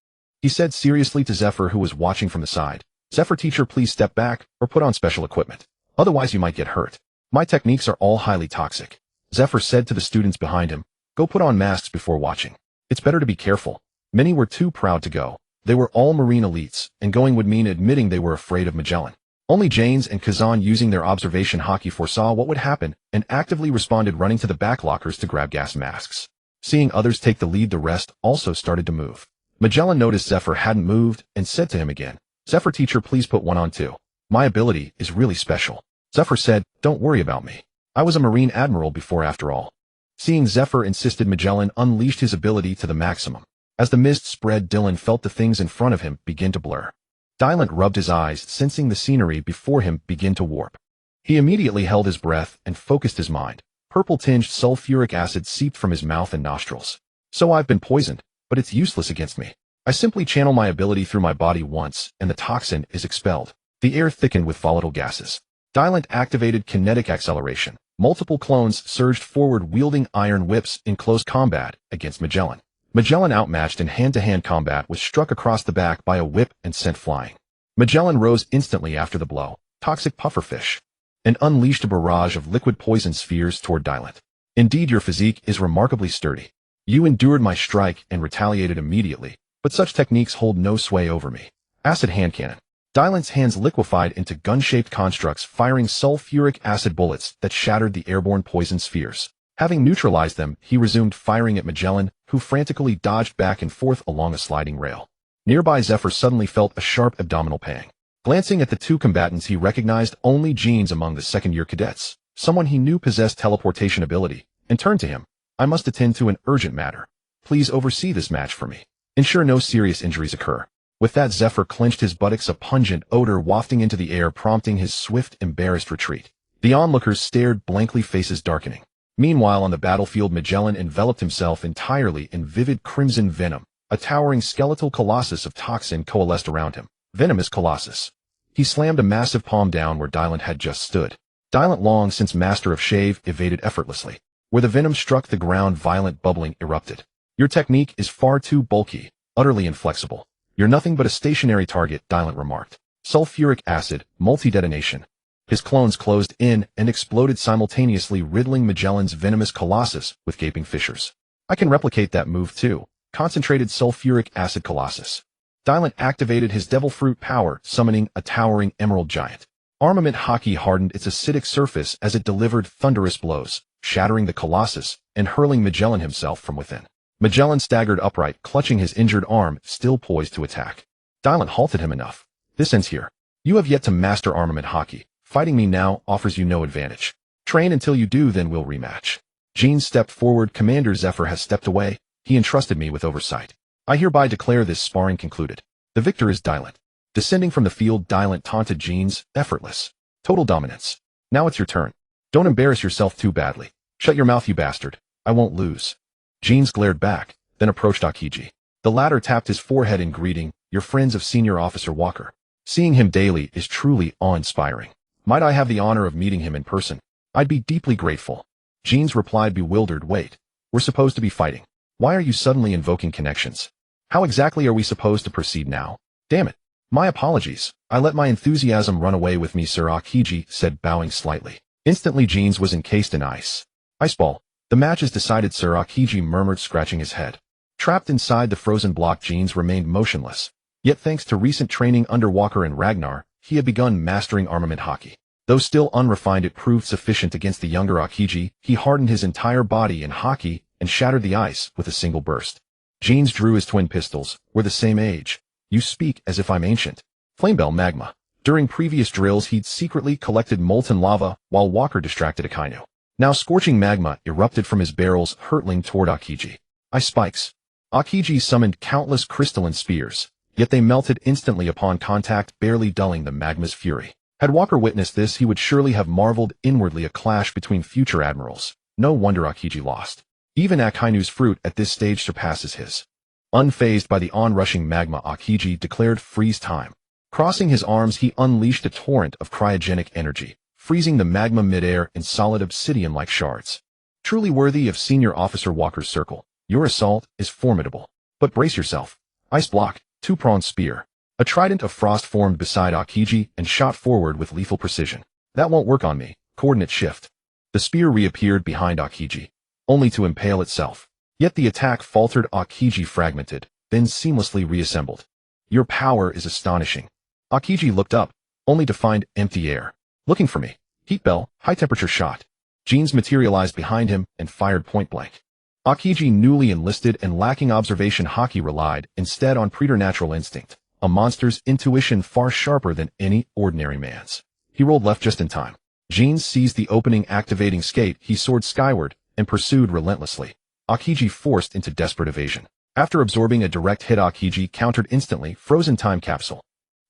He said seriously to Zephyr, who was watching from the side, "Zephyr teacher, please step back or put on special equipment. Otherwise you might get hurt. My techniques are all highly toxic." Zephyr said to the students behind him, "Go put on masks before watching. It's better to be careful." Many were too proud to go. They were all Marine elites, and going would mean admitting they were afraid of Magellan. Only Janes and Kazan, using their observation haki, foresaw what would happen and actively responded, running to the back lockers to grab gas masks. Seeing others take the lead, the rest also started to move. Magellan noticed Zephyr hadn't moved and said to him again, "Zephyr teacher, please put one on too. My ability is really special." Zephyr said, "Don't worry about me. I was a Marine Admiral before, after all." Seeing Zephyr insisted, Magellan unleashed his ability to the maximum. As the mist spread, Dylan felt the things in front of him begin to blur. Dylan rubbed his eyes, sensing the scenery before him begin to warp. He immediately held his breath and focused his mind. Purple-tinged sulfuric acid seeped from his mouth and nostrils. "So I've been poisoned, but it's useless against me. I simply channel my ability through my body once, and the toxin is expelled." The air thickened with volatile gases. Dylan activated kinetic acceleration. Multiple clones surged forward, wielding iron whips in close combat against Magellan. Magellan, outmatched in hand-to-hand combat, was struck across the back by a whip and sent flying. Magellan rose instantly after the blow. Toxic pufferfish. And unleashed a barrage of liquid poison spheres toward Dylan. "Indeed, your physique is remarkably sturdy. You endured my strike and retaliated immediately, but such techniques hold no sway over me." Acid hand cannon. Dylan's hands liquefied into gun-shaped constructs, firing sulfuric acid bullets that shattered the airborne poison spheres. Having neutralized them, he resumed firing at Magellan, who frantically dodged back and forth along a sliding rail. Nearby, Zephyr suddenly felt a sharp abdominal pang. Glancing at the two combatants, he recognized only Jeans among the second-year cadets, someone he knew possessed teleportation ability, and turned to him. "I must attend to an urgent matter. Please oversee this match for me. Ensure no serious injuries occur." With that, Zephyr clenched his buttocks, a pungent odor wafting into the air, prompting his swift, embarrassed retreat. The onlookers stared blankly, faces darkening. Meanwhile, on the battlefield, Magellan enveloped himself entirely in vivid crimson venom. A towering skeletal colossus of toxin coalesced around him. Venomous colossus. He slammed a massive palm down where Dylan had just stood. Dylan, long since master of shave, evaded effortlessly. Where the venom struck the ground, violent bubbling erupted. "Your technique is far too bulky, utterly inflexible. You're nothing but a stationary target," Dylan remarked. Sulfuric acid, multi-detonation. His clones closed in and exploded simultaneously, riddling Magellan's venomous colossus with gaping fissures. "I can replicate that move too." Concentrated sulfuric acid colossus. Dylan activated his devil fruit power, summoning a towering emerald giant. Armament haki hardened its acidic surface as it delivered thunderous blows, shattering the colossus and hurling Magellan himself from within. Magellan staggered upright, clutching his injured arm, still poised to attack. Dylan halted him. "Enough. This ends here. You have yet to master armament haki. Fighting me now offers you no advantage. Train until you do, then we'll rematch." Jeans stepped forward. "Commander, Zephyr has stepped away. He entrusted me with oversight. I hereby declare this sparring concluded. The victor is Dylan." Descending from the field, Dylan taunted Jeans, "Effortless. Total dominance. Now it's your turn. Don't embarrass yourself too badly. Shut your mouth, you bastard. I won't lose." Jeans glared back, then approached Akiji. The latter tapped his forehead in greeting. "Your friends of Senior Officer Walker. Seeing him daily is truly awe-inspiring. Might I have the honor of meeting him in person? I'd be deeply grateful." Jeans replied, bewildered. "Wait. We're supposed to be fighting. Why are you suddenly invoking connections? How exactly are we supposed to proceed now? Damn it. My apologies. I let my enthusiasm run away with me, Sir, Akiji said, bowing slightly. Instantly Jeans was encased in ice. Ice ball. The match is decided, Sir, Akiji murmured, scratching his head. Trapped inside the frozen block, Jeans remained motionless. Yet thanks to recent training under Walker and Ragnar, he had begun mastering armament Haki. Though still unrefined, it proved sufficient against the younger Akiji. He hardened his entire body in Haki and shattered the ice with a single burst. Jeans drew his twin pistols. We're the same age. You speak as if I'm ancient. Flamebell magma. During previous drills, he'd secretly collected molten lava while Walker distracted Akainu. Now scorching magma erupted from his barrels, hurtling toward Akiji. Ice spikes. Akiji summoned countless crystalline spears, yet they melted instantly upon contact, barely dulling the magma's fury. Had Walker witnessed this, he would surely have marveled inwardly, a clash between future admirals. No wonder Akiji lost. Even Akainu's fruit at this stage surpasses his. Unfazed by the onrushing magma, Akiji declared freeze time. Crossing his arms, he unleashed a torrent of cryogenic energy, freezing the magma midair in solid obsidian-like shards. Truly worthy of Senior Officer Walker's circle, your assault is formidable. But brace yourself. Ice block, two-pronged spear. A trident of frost formed beside Akiji and shot forward with lethal precision. That won't work on me. Coordinate shift. The spear reappeared behind Akiji, only to impale itself. Yet the attack faltered. Akiji fragmented, then seamlessly reassembled. Your power is astonishing. Akiji looked up, only to find empty air. Looking for me. Heat bell, high temperature shot. Jeans materialized behind him and fired point blank. Akiji, newly enlisted and lacking observation Haki, relied instead on preternatural instinct, a monster's intuition far sharper than any ordinary man's. He rolled left just in time. Jeans seized the opening, activating skate. He soared skyward and pursued relentlessly. Akiji forced into desperate evasion. After absorbing a direct hit, Akiji countered instantly. Frozen time capsule.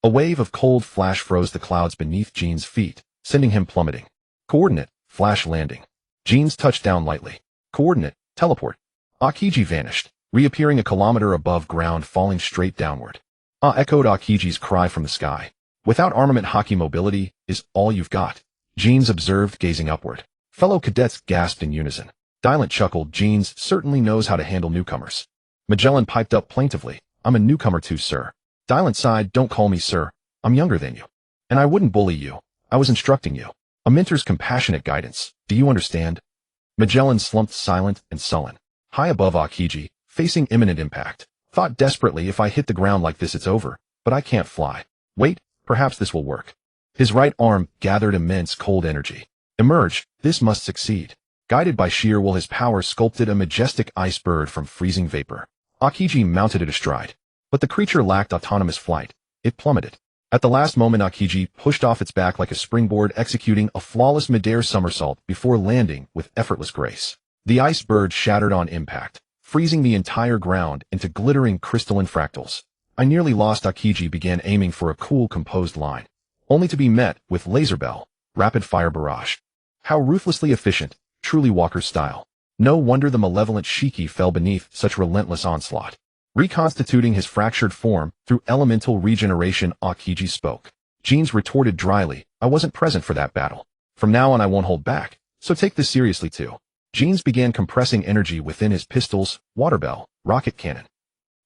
A wave of cold flash froze the clouds beneath Jeans' feet, sending him plummeting. Coordinate, flash landing. Jeans touched down lightly. Coordinate, teleport. Akiji vanished, reappearing a kilometer above ground, falling straight downward. Ah, echoed Akiji's cry from the sky. Without armament, Haki mobility is all you've got. Jeans observed, gazing upward. Fellow cadets gasped in unison. Dylan chuckled. Jeans certainly knows how to handle newcomers. Magellan piped up plaintively. I'm a newcomer too, sir. Dylan sighed. Don't call me sir. I'm younger than you. And I wouldn't bully you. I was instructing you. A mentor's compassionate guidance. Do you understand? Magellan slumped, silent and sullen. High above Akiji, facing imminent impact. Thought desperately, if I hit the ground like this, it's over. But I can't fly. Wait, perhaps this will work. His right arm gathered immense cold energy. Emerge. This must succeed. Guided by sheer will, his power sculpted a majestic ice bird from freezing vapor. Akiji mounted it astride. But the creature lacked autonomous flight. It plummeted. At the last moment, Akiji pushed off its back like a springboard, executing a flawless midair somersault before landing with effortless grace. The ice bird shattered on impact, freezing the entire ground into glittering crystalline fractals. I nearly lost. Akiji began aiming for a cool, composed line, only to be met with laser bell, rapid-fire barrage. How ruthlessly efficient, truly Walker's style. No wonder the malevolent Shiki fell beneath such relentless onslaught. Reconstituting his fractured form through elemental regeneration, Akiji spoke. Jeans retorted dryly, I wasn't present for that battle. From now on I won't hold back, so take this seriously too. Jeans began compressing energy within his pistols, water bell, rocket cannon.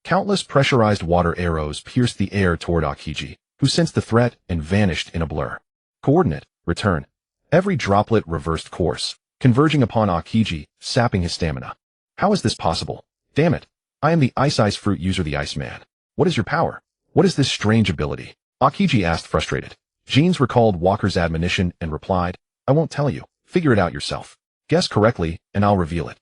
Countless pressurized water arrows pierced the air toward Akiji, who sensed the threat and vanished in a blur. Coordinate, return. Every droplet reversed course, converging upon Akiji, sapping his stamina. How is this possible? Damn it. I am the ice fruit user, the Iceman. What is your power? What is this strange ability? Akiji asked, frustrated. Jeans recalled Walker's admonition and replied, I won't tell you. Figure it out yourself. Guess correctly, and I'll reveal it.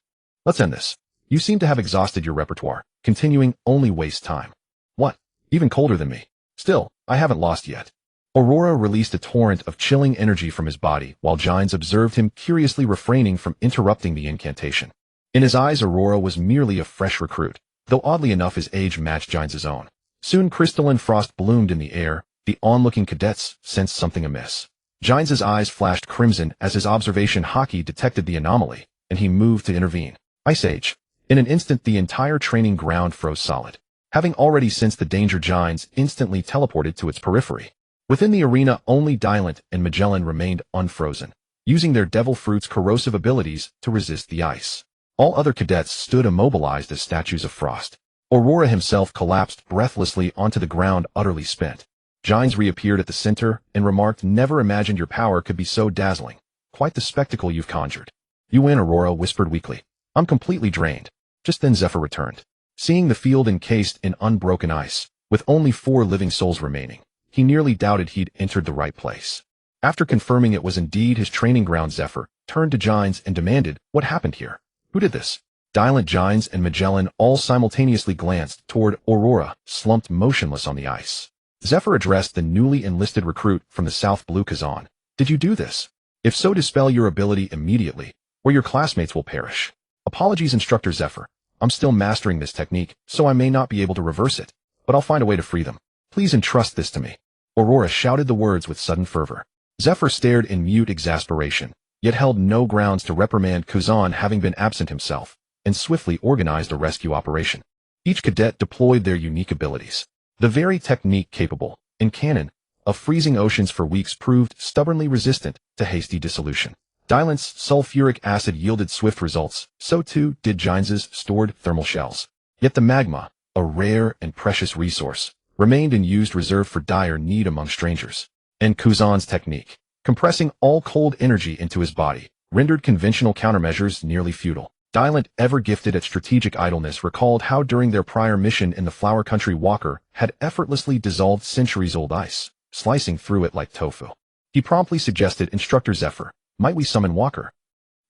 Let's end this. You seem to have exhausted your repertoire. Continuing only wastes time. What? Even colder than me. Still, I haven't lost yet. Aurora released a torrent of chilling energy from his body, while Gines observed him, curiously refraining from interrupting the incantation. In his eyes, Aurora was merely a fresh recruit, though oddly enough his age matched Gines' own. Soon crystalline frost bloomed in the air. The onlooking cadets sensed something amiss. Gines' eyes flashed crimson as his observation Haki detected the anomaly, and he moved to intervene. Ice Age. In an instant, the entire training ground froze solid. Having already sensed the danger, Gines instantly teleported to its periphery. Within the arena, only Dylan and Magellan remained unfrozen, using their Devil Fruits' corrosive abilities to resist the ice. All other cadets stood immobilized as statues of frost. Aurora himself collapsed breathlessly onto the ground, utterly spent. Gines reappeared at the center and remarked, "Never imagined your power could be so dazzling. Quite the spectacle you've conjured." "You win," Aurora whispered weakly. "I'm completely drained." Just then Zephyr returned. Seeing the field encased in unbroken ice, with only 4 living souls remaining, he nearly doubted he'd entered the right place. After confirming it was indeed his training ground, Zephyr turned to Gines and demanded, "What happened here? Who did this?" Dylan, Gines, and Magellan all simultaneously glanced toward Aurora, slumped motionless on the ice. Zephyr addressed the newly enlisted recruit from the South Blue Kazan. "Did you do this? If so, dispel your ability immediately, or your classmates will perish." "Apologies, Instructor Zephyr. I'm still mastering this technique, so I may not be able to reverse it, but I'll find a way to free them. Please entrust this to me." Aurora shouted the words with sudden fervor. Zephyr stared in mute exasperation, yet held no grounds to reprimand Kazan having been absent himself, and swiftly organized a rescue operation. Each cadet deployed their unique abilities. The very technique capable, in canon, of freezing oceans for weeks proved stubbornly resistant to hasty dissolution. Dylan's sulfuric acid yielded swift results, so too did Gines's stored thermal shells. Yet the magma, a rare and precious resource, remained in used reserve for dire need among strangers. And Kazan's technique, compressing all cold energy into his body, rendered conventional countermeasures nearly futile. Dylan, ever gifted at strategic idleness, recalled how during their prior mission in the Flower Country, Walker had effortlessly dissolved centuries-old ice, slicing through it like tofu. He promptly suggested, "Instructor Zephyr, might we summon Walker?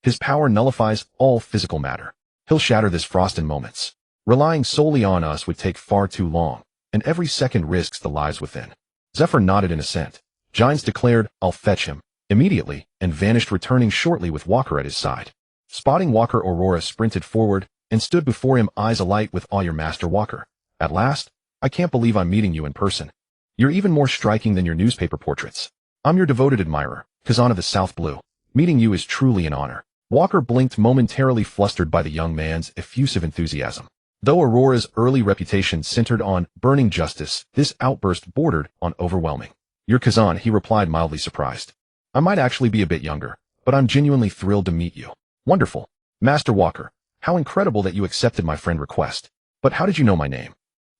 His power nullifies all physical matter. He'll shatter this frost in moments. Relying solely on us would take far too long, and every second risks the lives within." Zephyr nodded in assent. Gines declared, "I'll fetch him," immediately, and vanished, returning shortly with Walker at his side. Spotting Walker, Aurora sprinted forward and stood before him, eyes alight with awe. "Your master, Walker. At last? I can't believe I'm meeting you in person. You're even more striking than your newspaper portraits. I'm your devoted admirer, Kazan of the South Blue. Meeting you is truly an honor." Walker blinked, momentarily flustered by the young man's effusive enthusiasm. Though Aurora's early reputation centered on burning justice, this outburst bordered on overwhelming. "You're Kazan," he replied, mildly surprised. "I might actually be a bit younger, but I'm genuinely thrilled to meet you." "Wonderful. Master Walker, how incredible that you accepted my friend request. But how did you know my name?"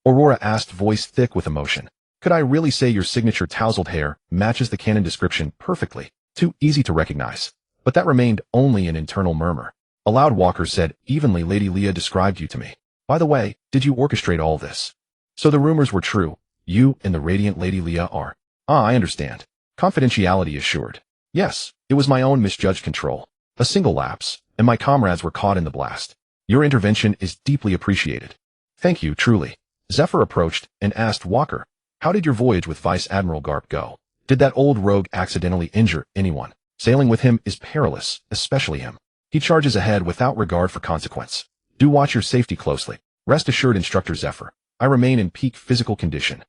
Aurora asked, voice thick with emotion. "Could I really say your signature tousled hair matches the canon description perfectly? Too easy to recognize." But that remained only an internal murmur. Aloud, Walker said evenly, "Lady Leah described you to me. By the way, did you orchestrate all this? So the rumors were true. You and the radiant Lady Leah are—" "Ah, I understand. Confidentiality assured." "Yes, it was my own misjudged control. A single lapse, and my comrades were caught in the blast. Your intervention is deeply appreciated." "Thank you, truly." Zephyr approached and asked Walker, "How did your voyage with Vice Admiral Garp go? Did that old rogue accidentally injure anyone? Sailing with him is perilous, especially him. He charges ahead without regard for consequence. Do watch your safety closely. Rest assured, Instructor Zephyr, I remain in peak physical condition.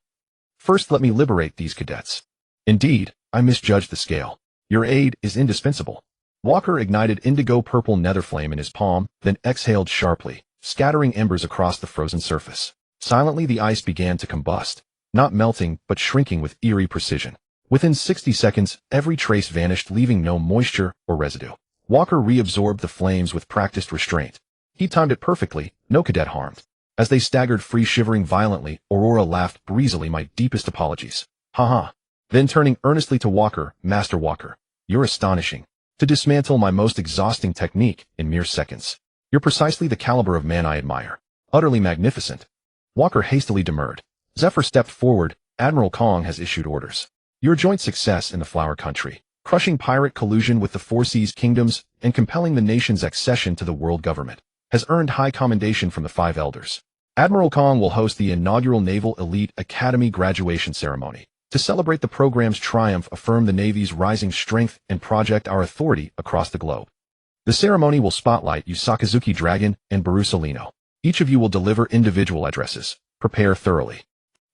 First, let me liberate these cadets." "Indeed, I misjudged the scale. Your aid is indispensable." Walker ignited indigo-purple nether flame in his palm, then exhaled sharply, scattering embers across the frozen surface. Silently, the ice began to combust, not melting but shrinking with eerie precision. Within 60 seconds, every trace vanished, leaving no moisture or residue. Walker reabsorbed the flames with practiced restraint. He timed it perfectly, no cadet harmed. As they staggered free, shivering violently, Aurora laughed breezily, "My deepest apologies. Ha." Then turning earnestly to Walker, "Master Walker, you're astonishing. To dismantle my most exhausting technique in mere seconds. You're precisely the caliber of man I admire. Utterly magnificent." Walker hastily demurred. Zephyr stepped forward. "Admiral Kong has issued orders. Your joint success in the Flower Country, crushing pirate collusion with the Four Seas Kingdoms and compelling the nation's accession to the world government, has earned high commendation from the Five Elders. Admiral Kong will host the inaugural Naval Elite Academy graduation ceremony to celebrate the program's triumph, affirm the Navy's rising strength, and project our authority across the globe. The ceremony will spotlight you, Sakazuki Dragon and Barusolino. Each of you will deliver individual addresses. Prepare thoroughly."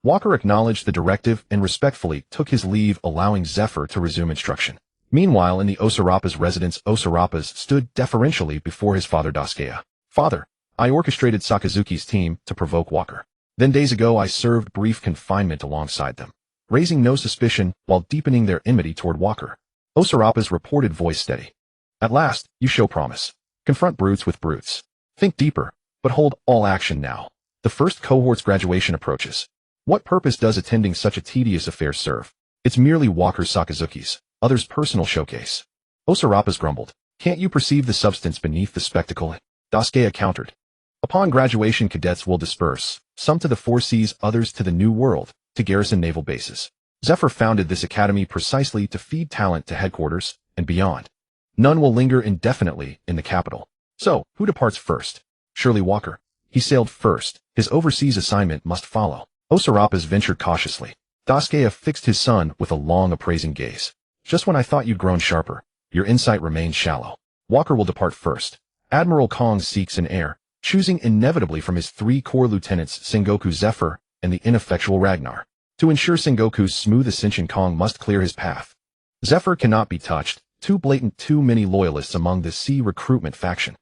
Walker acknowledged the directive and respectfully took his leave, allowing Zephyr to resume instruction. Meanwhile, in the Osarapa's residence, Osarapas stood deferentially before his father Daskeya. "Father, I orchestrated Sakazuki's team to provoke Walker. Then days ago I served brief confinement alongside them, raising no suspicion while deepening their enmity toward Walker." Osarapa's reported, voice steady. "At last, you show promise. Confront brutes with brutes. Think deeper, but hold all action now. The first cohort's graduation approaches. What purpose does attending such a tedious affair serve? It's merely Walker Sakazuki's, others' personal showcase. Osarapas grumbled. Can't you perceive the substance beneath the spectacle? Dasuke countered. Upon graduation, cadets will disperse, some to the Four Seas, others to the New World, to garrison naval bases. Zephyr founded this academy precisely to feed talent to headquarters and beyond. None will linger indefinitely in the capital. So, who departs first? Surely Walker. He sailed first. His overseas assignment must follow. Osarapas ventured cautiously. Dasuke fixed his son with a long appraising gaze. Just when I thought you'd grown sharper, your insight remains shallow. Walker will depart first. Admiral Kong seeks an heir, choosing inevitably from his 3 core lieutenants Sengoku Zephyr and the ineffectual Ragnar. To ensure Sengoku's smooth ascension, Kong must clear his path. Zephyr cannot be touched, too blatant, too many loyalists among the sea recruitment faction.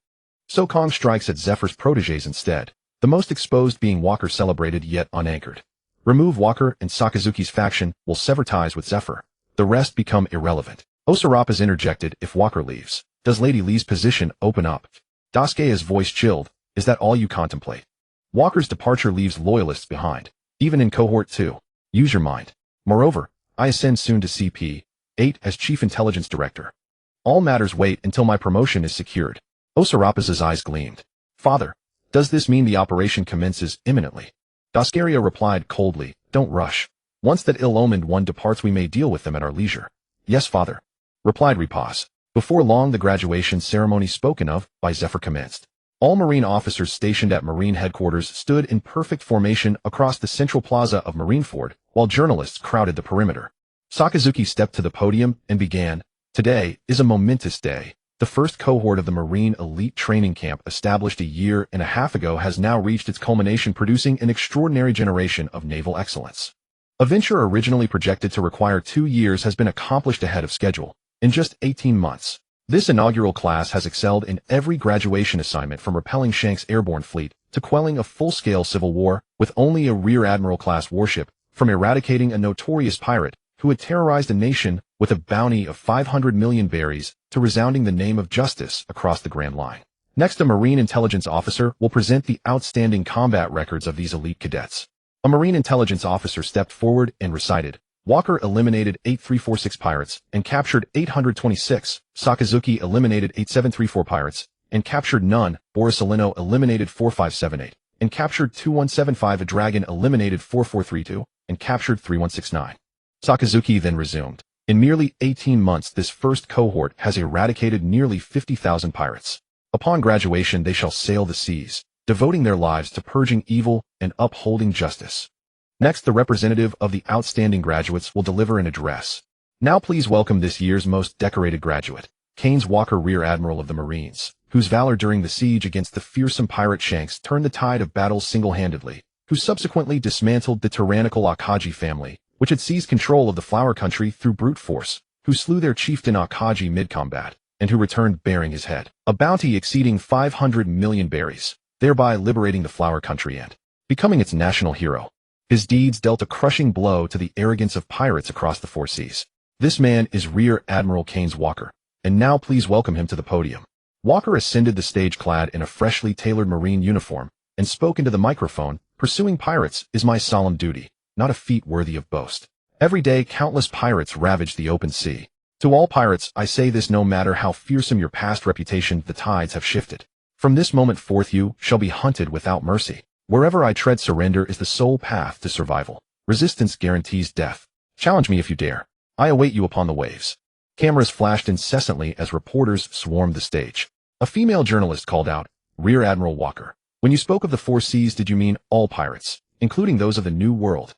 So Kong strikes at Zephyr's protégés instead, the most exposed being Walker, celebrated yet unanchored. Remove Walker and Sakazuki's faction will sever ties with Zephyr. The rest become irrelevant. Osarapas interjected, if Walker leaves, does Lady Lee's position open up? Dasuke's voice chilled, is that all you contemplate? Walker's departure leaves loyalists behind, even in cohort 2. Use your mind. Moreover, I ascend soon to CP8 as Chief Intelligence Director. All matters wait until my promotion is secured. Osarapas's eyes gleamed. Father, does this mean the operation commences imminently? Dasuke replied coldly, don't rush. Once that ill-omened one departs, we may deal with them at our leisure. Yes, father, replied Repaz. Before long, the graduation ceremony spoken of by Zephyr commenced. All Marine officers stationed at Marine headquarters stood in perfect formation across the central plaza of Marineford, while journalists crowded the perimeter. Sakazuki stepped to the podium and began, today is a momentous day. The first cohort of the Marine elite training camp, established a year and a half ago, has now reached its culmination, producing an extraordinary generation of naval excellence. A venture originally projected to require 2 years has been accomplished ahead of schedule, in just 18 months. This inaugural class has excelled in every graduation assignment, from repelling Shank's airborne fleet to quelling a full-scale civil war with only a Rear Admiral-class warship, from eradicating a notorious pirate who had terrorized a nation with a bounty of 500 million berries to resounding the name of justice across the Grand Line. Next, a Marine intelligence officer will present the outstanding combat records of these elite cadets. A Marine intelligence officer stepped forward and recited, Walker eliminated 8346 pirates and captured 826. Sakazuki eliminated 8734 pirates and captured none. Borisolino eliminated 4578 and captured 2175. A Dragon eliminated 4432 and captured 3169. Sakazuki then resumed. In merely 18 months, this first cohort has eradicated nearly 50,000 pirates. Upon graduation, they shall sail the seas, devoting their lives to purging evil and upholding justice. Next, the representative of the outstanding graduates will deliver an address. Now please welcome this year's most decorated graduate, Keynes Walker, Rear Admiral of the Marines, whose valor during the siege against the fearsome pirate Shanks turned the tide of battle single-handedly, who subsequently dismantled the tyrannical Akaji family, which had seized control of the Flower Country through brute force, who slew their chieftain Akaji mid-combat, and who returned bearing his head, a bounty exceeding 500 million berries, thereby liberating the Flower Country and becoming its national hero. His deeds dealt a crushing blow to the arrogance of pirates across the Four Seas. This man is Rear Admiral Keynes Walker, and now please welcome him to the podium. Walker ascended the stage clad in a freshly tailored Marine uniform and spoke into the microphone, pursuing pirates is my solemn duty, not a feat worthy of boast. Every day countless pirates ravage the open sea. To all pirates I say this, no matter how fearsome your past reputation, the tides have shifted. From this moment forth you shall be hunted without mercy. Wherever I tread, surrender is the sole path to survival. Resistance guarantees death. Challenge me if you dare. I await you upon the waves. Cameras flashed incessantly as reporters swarmed the stage. A female journalist called out, Rear Admiral Walker, when you spoke of the Four Seas, did you mean all pirates, including those of the New World?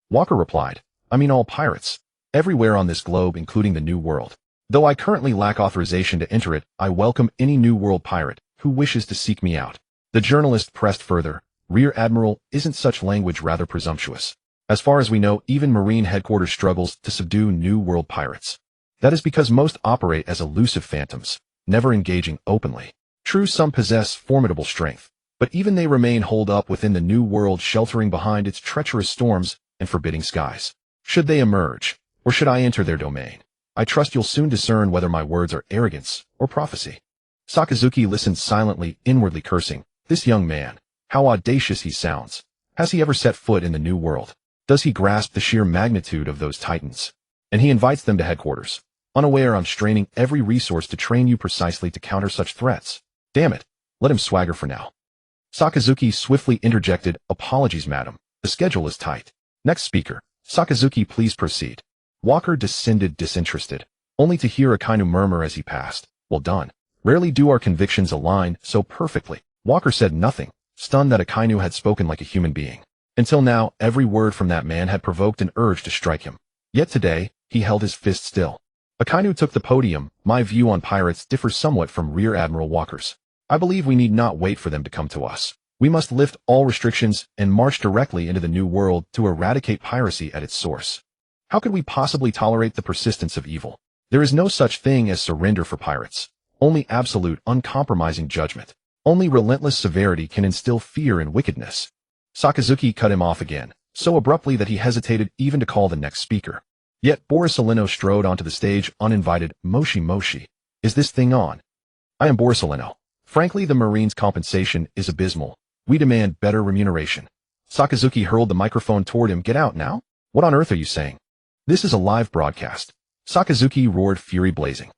Walker replied, I mean all pirates, everywhere on this globe, including the New World. Though I currently lack authorization to enter it, I welcome any New World pirate who wishes to seek me out. The journalist pressed further, Rear Admiral, isn't such language rather presumptuous? As far as we know, even Marine headquarters struggles to subdue New World pirates. That is because most operate as elusive phantoms, never engaging openly. True, some possess formidable strength, but even they remain holed up within the New World, sheltering behind its treacherous storms and forbidding skies. Should they emerge, or should I enter their domain? I trust you'll soon discern whether my words are arrogance or prophecy. Sakazuki listened silently, inwardly cursing. This young man, how audacious he sounds. Has he ever set foot in the New World? Does he grasp the sheer magnitude of those titans? And he invites them to headquarters, unaware I'm straining every resource to train you precisely to counter such threats. Damn it, let him swagger for now. Sakazuki swiftly interjected, apologies madam, the schedule is tight. Next speaker, Sakazuki please proceed. Walker descended disinterested, only to hear Akainu murmur as he passed, well done. Rarely do our convictions align so perfectly. Walker said nothing, stunned that Akainu had spoken like a human being. Until now, every word from that man had provoked an urge to strike him. Yet today, he held his fist still. Akainu took the podium. My view on pirates differs somewhat from Rear Admiral Walker's. I believe we need not wait for them to come to us. We must lift all restrictions and march directly into the new world to eradicate piracy at its source. How could we possibly tolerate the persistence of evil? There is no such thing as surrender for pirates. Only absolute, uncompromising judgment. Only relentless severity can instill fear and wickedness. Sakazuki cut him off again, so abruptly that he hesitated even to call the next speaker. Yet Borisolino strode onto the stage uninvited. Moshi Moshi. Is this thing on? I am Borisolino. Frankly, the Marines' compensation is abysmal. We demand better remuneration. Sakazuki hurled the microphone toward him. Get out now? What on earth are you saying? This is a live broadcast. Sakazuki roared, fury blazing.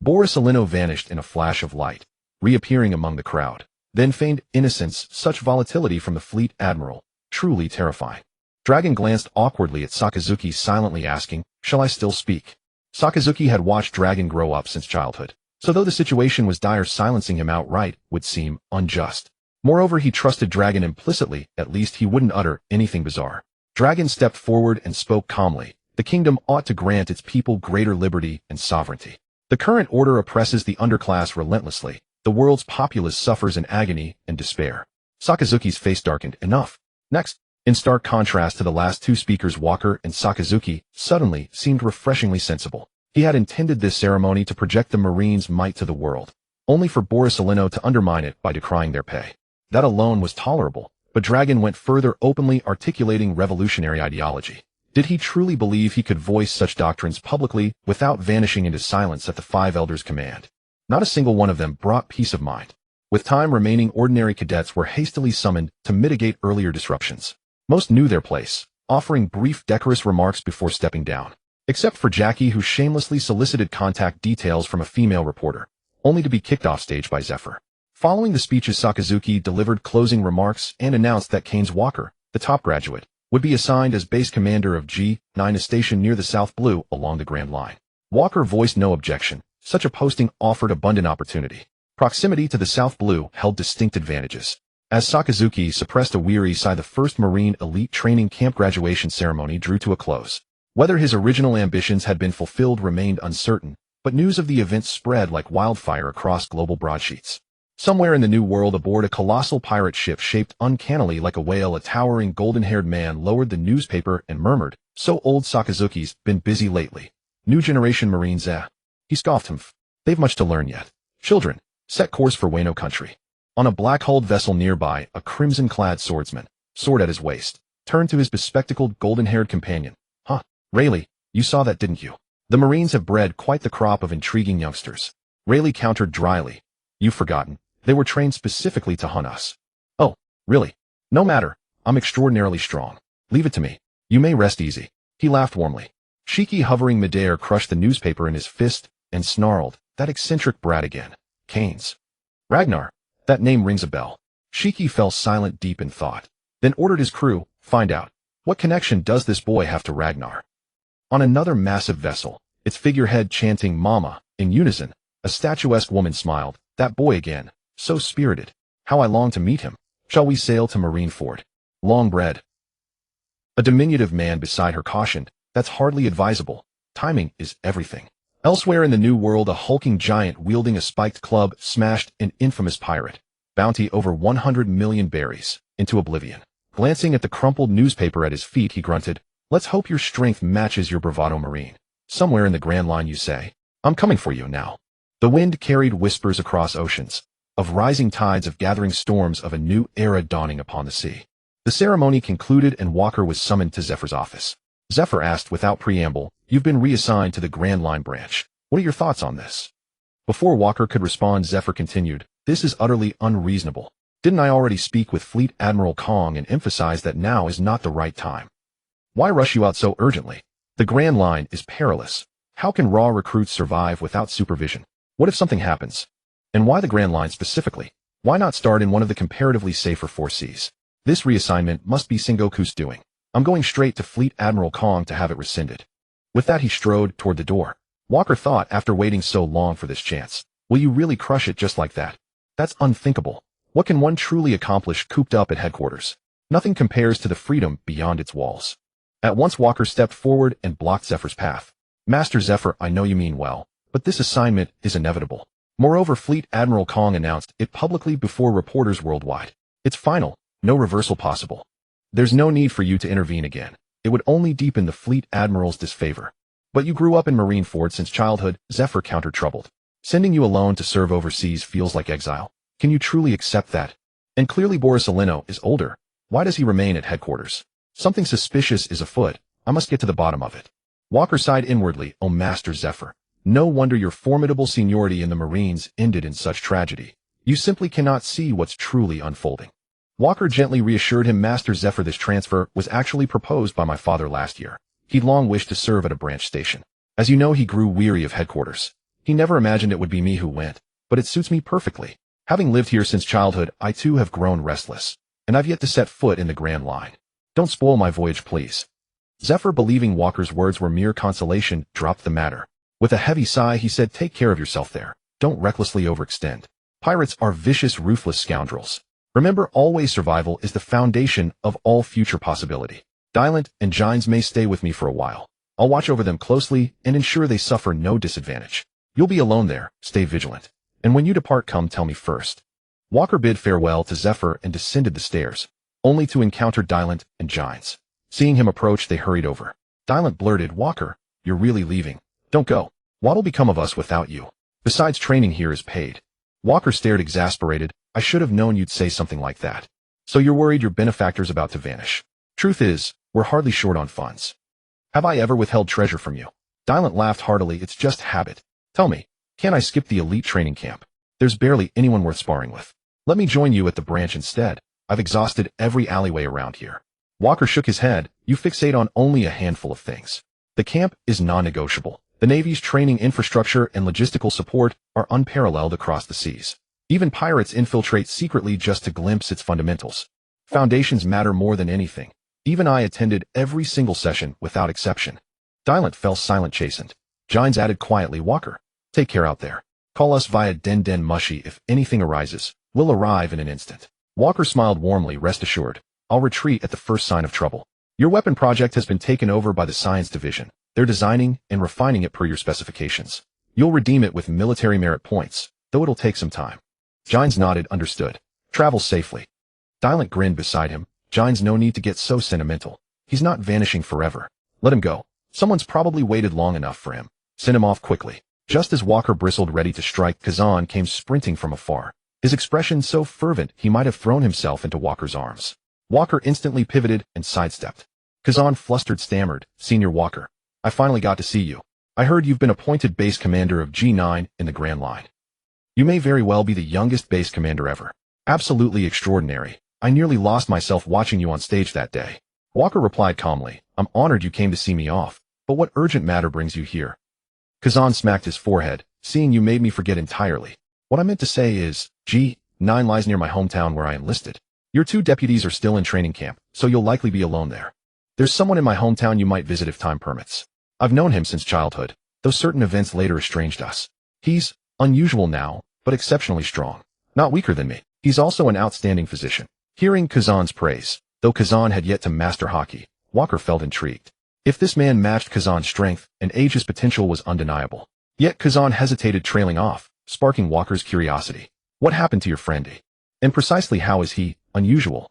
Borisolino vanished in a flash of light, reappearing among the crowd. Then feigned innocence, such volatility from the fleet admiral, truly terrifying. Dragon glanced awkwardly at Sakazuki, silently asking, shall I still speak? Sakazuki had watched Dragon grow up since childhood, so though the situation was dire, silencing him outright would seem unjust. Moreover, he trusted Dragon implicitly, at least he wouldn't utter anything bizarre. Dragon stepped forward and spoke calmly. The kingdom ought to grant its people greater liberty and sovereignty. The current order oppresses the underclass relentlessly. The world's populace suffers in agony and despair. Sakazuki's face darkened. Enough. Next, in stark contrast to the last two speakers, Walker and Sakazuki suddenly seemed refreshingly sensible. He had intended this ceremony to project the Marines' might to the world, only for Borisolino to undermine it by decrying their pay. That alone was tolerable, but Dragon went further, openly articulating revolutionary ideology. Did he truly believe he could voice such doctrines publicly without vanishing into silence at the five elders' command? Not a single one of them brought peace of mind. With time remaining, ordinary cadets were hastily summoned to mitigate earlier disruptions. Most knew their place, offering brief, decorous remarks before stepping down. Except for Jackie, who shamelessly solicited contact details from a female reporter, only to be kicked off stage by Zephyr. Following the speeches, Sakazuki delivered closing remarks and announced that Keynes Walker, the top graduate, would be assigned as base commander of G9, a station near the South Blue along the Grand Line. Walker voiced no objection. Such a posting offered abundant opportunity. Proximity to the South Blue held distinct advantages. As Sakazuki suppressed a weary sigh, the first Marine elite training camp graduation ceremony drew to a close. Whether his original ambitions had been fulfilled remained uncertain, but news of the event spread like wildfire across global broadsheets. Somewhere in the New World, aboard a colossal pirate ship shaped uncannily like a whale, a towering golden-haired man lowered the newspaper and murmured, so old Sakazuki's been busy lately. New generation Marines, eh? He scoffed him. They've much to learn yet. Children, set course for Wano country. On a black-hulled vessel nearby, a crimson-clad swordsman, sword at his waist, turned to his bespectacled golden-haired companion. Huh, Rayleigh, you saw that, didn't you? The Marines have bred quite the crop of intriguing youngsters. Rayleigh countered dryly. You've forgotten. They were trained specifically to hunt us. Oh, really? No matter. I'm extraordinarily strong. Leave it to me. You may rest easy. He laughed warmly. Shiki, hovering midair, crushed the newspaper in his fist and snarled, that eccentric brat again. Keynes. Ragnar. That name rings a bell. Shiki fell silent, deep in thought, then ordered his crew, find out. What connection does this boy have to Ragnar? On another massive vessel, its figurehead chanting Mama, in unison, a statuesque woman smiled. That boy again. So spirited. How I long to meet him. Shall we sail to Marineford? Long bread. A diminutive man beside her cautioned, that's hardly advisable. Timing is everything. Elsewhere in the New World, a hulking giant wielding a spiked club smashed an infamous pirate. Bounty over 100 million berries, into oblivion. Glancing at the crumpled newspaper at his feet, he grunted, let's hope your strength matches your bravado, Marine. Somewhere in the Grand Line, you say? I'm coming for you now. The wind carried whispers across oceans, of rising tides, of gathering storms, of a new era dawning upon the sea. The ceremony concluded and Walker was summoned to Zephyr's office. Zephyr asked without preamble, you've been reassigned to the Grand Line branch. What are your thoughts on this? Before Walker could respond, Zephyr continued, this is utterly unreasonable. Didn't I already speak with Fleet Admiral Kong and emphasize that now is not the right time? Why rush you out so urgently? The Grand Line is perilous. How can raw recruits survive without supervision? What if something happens? And why the Grand Line specifically? Why not start in one of the comparatively safer 4Cs? This reassignment must be Sengoku's doing. I'm going straight to Fleet Admiral Kong to have it rescinded. With that he strode toward the door. Walker thought after waiting so long for this chance. Will you really crush it just like that? That's unthinkable. What can one truly accomplish cooped up at headquarters? Nothing compares to the freedom beyond its walls. At once Walker stepped forward and blocked Zephyr's path. Master Zephyr, I know you mean well, but this assignment is inevitable. Moreover, Fleet Admiral Kong announced it publicly before reporters worldwide. It's final, no reversal possible. There's no need for you to intervene again. It would only deepen the Fleet Admiral's disfavor. But you grew up in Marineford since childhood, Zephyr countered troubled. Sending you alone to serve overseas feels like exile. Can you truly accept that? And clearly Borisolino is older. Why does he remain at headquarters? Something suspicious is afoot. I must get to the bottom of it. Walker sighed inwardly, O Master Zephyr. No wonder your formidable seniority in the Marines ended in such tragedy. You simply cannot see what's truly unfolding. Walker gently reassured him, Master Zephyr, this transfer was actually proposed by my father last year. He'd long wished to serve at a branch station. As you know, he grew weary of headquarters. He never imagined it would be me who went, but it suits me perfectly. Having lived here since childhood, I too have grown restless, and I've yet to set foot in the Grand Line. Don't spoil my voyage, please. Zephyr, believing Walker's words were mere consolation, dropped the matter. With a heavy sigh, he said, take care of yourself there. Don't recklessly overextend. Pirates are vicious, ruthless scoundrels. Remember, always survival is the foundation of all future possibility. Dylant and Gines may stay with me for a while. I'll watch over them closely and ensure they suffer no disadvantage. You'll be alone there, stay vigilant. And when you depart, come tell me first. Walker bid farewell to Zephyr and descended the stairs, only to encounter Dylant and Gines. Seeing him approach, they hurried over. Dylant blurted, Walker, you're really leaving. Don't go. What'll become of us without you? Besides, training here is paid. Walker stared exasperated. I should have known you'd say something like that. So you're worried your benefactor's about to vanish. Truth is, we're hardly short on funds. Have I ever withheld treasure from you? Dylant laughed heartily. It's just habit. Tell me, can't I skip the elite training camp? There's barely anyone worth sparring with. Let me join you at the branch instead. I've exhausted every alleyway around here. Walker shook his head. You fixate on only a handful of things. The camp is non-negotiable. The Navy's training infrastructure and logistical support are unparalleled across the seas. Even pirates infiltrate secretly just to glimpse its fundamentals. Foundations matter more than anything. Even I attended every single session without exception. Dylant fell silent, chastened. Gines added quietly, Walker, take care out there. Call us via Den Den Mushy if anything arises. We'll arrive in an instant. Walker smiled warmly. Rest assured, I'll retreat at the first sign of trouble. Your weapon project has been taken over by the Science Division. They're designing and refining it per your specifications. You'll redeem it with military merit points, though it'll take some time. Gines nodded, understood. Travel safely. Dylant grinned beside him. Gines, no need to get so sentimental. He's not vanishing forever. Let him go. Someone's probably waited long enough for him. Send him off quickly. Just as Walker bristled ready to strike, Kazan came sprinting from afar. His expression so fervent he might have thrown himself into Walker's arms. Walker instantly pivoted and sidestepped. Kazan, flustered, stammered, Senior Walker, I finally got to see you. I heard you've been appointed base commander of G9 in the Grand Line. You may very well be the youngest base commander ever. Absolutely extraordinary. I nearly lost myself watching you on stage that day. Walker replied calmly, I'm honored you came to see me off, but what urgent matter brings you here? Kazan smacked his forehead, seeing you made me forget entirely. What I meant to say is, G9 lies near my hometown where I enlisted. Your two deputies are still in training camp, so you'll likely be alone there. There's someone in my hometown you might visit if time permits. I've known him since childhood, though certain events later estranged us. He's unusual now, but exceptionally strong. Not weaker than me. He's also an outstanding physician. Hearing Kazan's praise, though Kazan had yet to master Haki, Walker felt intrigued. If this man matched Kazan's strength and age, his potential was undeniable. Yet Kazan hesitated, trailing off, sparking Walker's curiosity. What happened to your friend? And precisely how is he unusual?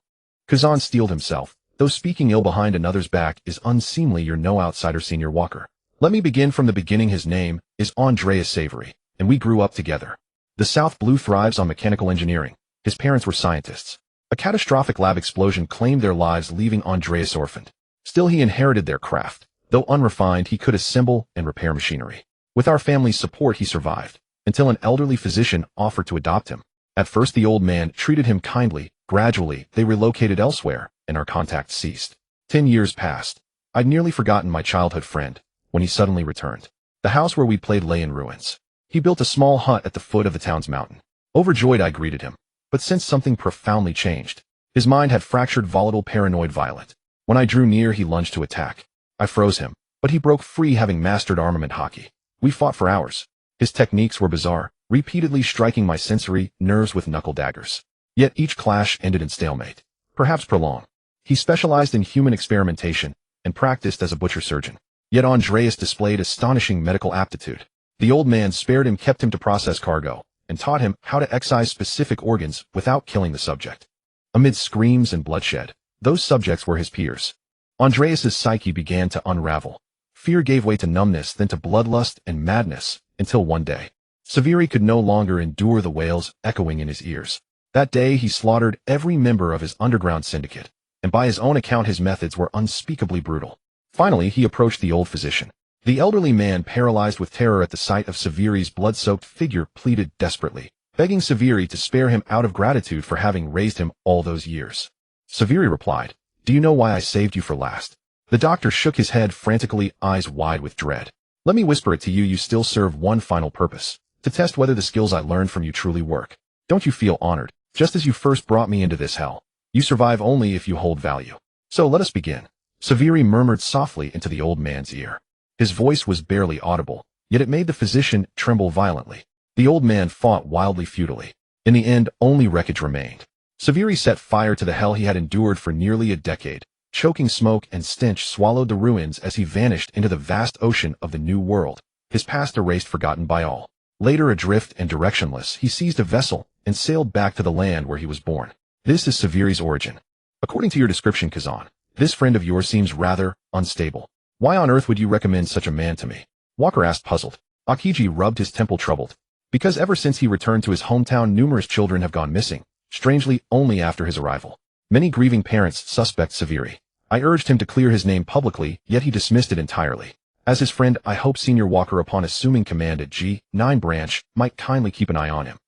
Kazan steeled himself. Though speaking ill behind another's back is unseemly, you're no outsider, Senior Walker. Let me begin from the beginning. His name is Andreas Savory, and we grew up together. The South Blue thrives on mechanical engineering. His parents were scientists. A catastrophic lab explosion claimed their lives, leaving Andreas orphaned. Still, he inherited their craft. Though unrefined, he could assemble and repair machinery. With our family's support, he survived, until an elderly physician offered to adopt him. At first, the old man treated him kindly. Gradually, they relocated elsewhere, and our contact ceased. 10 years passed. I'd nearly forgotten my childhood friend when he suddenly returned. The house where we played lay in ruins. He built a small hut at the foot of the town's mountain. Overjoyed, I greeted him, but sensed something profoundly changed. His mind had fractured, volatile, paranoid, violent. When I drew near, he lunged to attack. I froze him, but he broke free, having mastered armament haki. We fought for hours. His techniques were bizarre, repeatedly striking my sensory nerves with knuckle daggers. Yet each clash ended in stalemate, perhaps prolonged. He specialized in human experimentation and practiced as a butcher surgeon. Yet Andreas displayed astonishing medical aptitude. The old man spared him, kept him to process cargo, and taught him how to excise specific organs without killing the subject. Amid screams and bloodshed, those subjects were his peers. Andreas's psyche began to unravel. Fear gave way to numbness, then to bloodlust and madness, until one day, Severi could no longer endure the wails echoing in his ears. That day he slaughtered every member of his underground syndicate, and by his own account his methods were unspeakably brutal. Finally he approached the old physician. The elderly man, paralyzed with terror at the sight of Severi's blood-soaked figure, pleaded desperately, begging Severi to spare him out of gratitude for having raised him all those years. Severi replied, "Do you know why I saved you for last?" The doctor shook his head frantically, eyes wide with dread. "Let me whisper it to you. You still serve one final purpose, to test whether the skills I learned from you truly work. Don't you feel honored? Just as you first brought me into this hell. You survive only if you hold value. So let us begin." Severi murmured softly into the old man's ear. His voice was barely audible, yet it made the physician tremble violently. The old man fought wildly, futilely. In the end, only wreckage remained. Severi set fire to the hell he had endured for nearly a decade. Choking smoke and stench swallowed the ruins as he vanished into the vast ocean of the new world, his past erased, forgotten by all. Later, adrift and directionless, he seized a vessel and sailed back to the land where he was born. This is Severi's origin. According to your description, Kazan, this friend of yours seems rather unstable. Why on earth would you recommend such a man to me? Walker asked, puzzled. Akiji rubbed his temple, troubled. Because ever since he returned to his hometown, numerous children have gone missing, strangely only after his arrival. Many grieving parents suspect Severi. I urged him to clear his name publicly, yet he dismissed it entirely. As his friend, I hope Senior Walker, upon assuming command at G9 branch, might kindly keep an eye on him.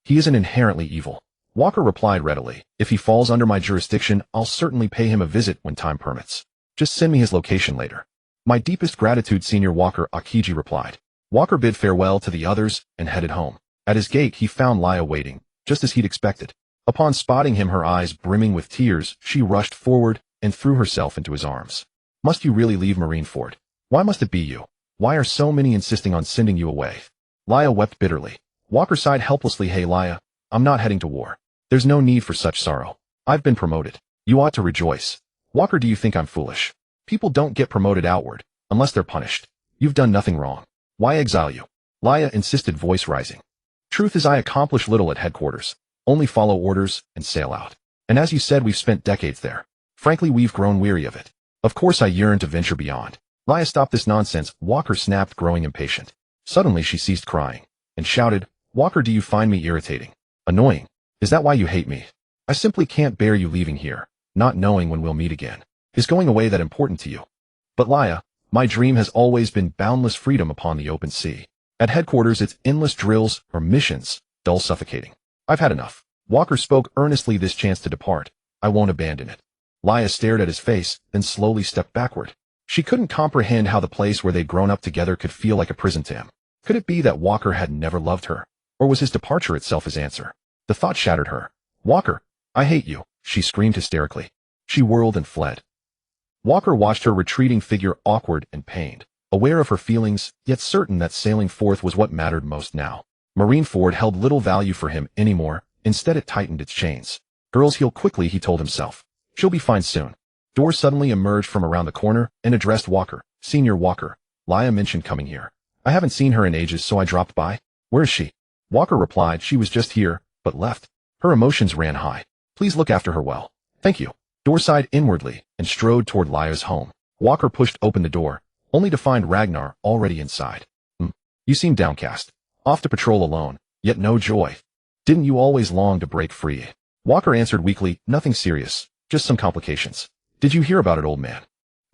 He isn't inherently evil. Walker replied readily. If he falls under my jurisdiction, I'll certainly pay him a visit when time permits. Just send me his location later. My deepest gratitude, Senior Walker, Akiji replied. Walker bid farewell to the others and headed home. At his gate he found Laya waiting, just as he'd expected. Upon spotting him, her eyes brimming with tears, she rushed forward and threw herself into his arms. Must you really leave Marineford? Why must it be you? Why are so many insisting on sending you away? Laya wept bitterly. Walker sighed helplessly. Hey Laya, I'm not heading to war. There's no need for such sorrow. I've been promoted. You ought to rejoice. Walker, do you think I'm foolish? People don't get promoted outward, unless they're punished. You've done nothing wrong. Why exile you? Laya insisted, voice rising. Truth is, I accomplish little at headquarters. Only follow orders and sail out. And as you said, we've spent decades there. Frankly, we've grown weary of it. Of course I yearn to venture beyond. Laya, stop this nonsense, Walker snapped, growing impatient. Suddenly she ceased crying and shouted, Walker, do you find me irritating? Annoying? Is that why you hate me? I simply can't bear you leaving here, not knowing when we'll meet again. Is going away that important to you? But Laya, my dream has always been boundless freedom upon the open sea. At headquarters it's endless drills or missions, dull, suffocating. I've had enough. Walker spoke earnestly, this chance to depart. I won't abandon it. Laya stared at his face, then slowly stepped backward. She couldn't comprehend how the place where they'd grown up together could feel like a prison to him. Could it be that Walker had never loved her? Or was his departure itself his answer? The thought shattered her. Walker, I hate you, she screamed hysterically. She whirled and fled. Walker watched her retreating figure, awkward and pained, aware of her feelings, yet certain that sailing forth was what mattered most now. Marineford held little value for him anymore. Instead it tightened its chains. Girls heal quickly, he told himself. She'll be fine soon. Door suddenly emerged from around the corner and addressed Walker. Senior Walker, Laya mentioned coming here. I haven't seen her in ages, so I dropped by. Where is she? Walker replied, she was just here, but left. Her emotions ran high. Please look after her well. Thank you. Door sighed inwardly and strode toward Laya's home. Walker pushed open the door, only to find Ragnar already inside. You seem downcast. Off to patrol alone, yet no joy. Didn't you always long to break free? Walker answered weakly, nothing serious, just some complications. Did you hear about it, old man?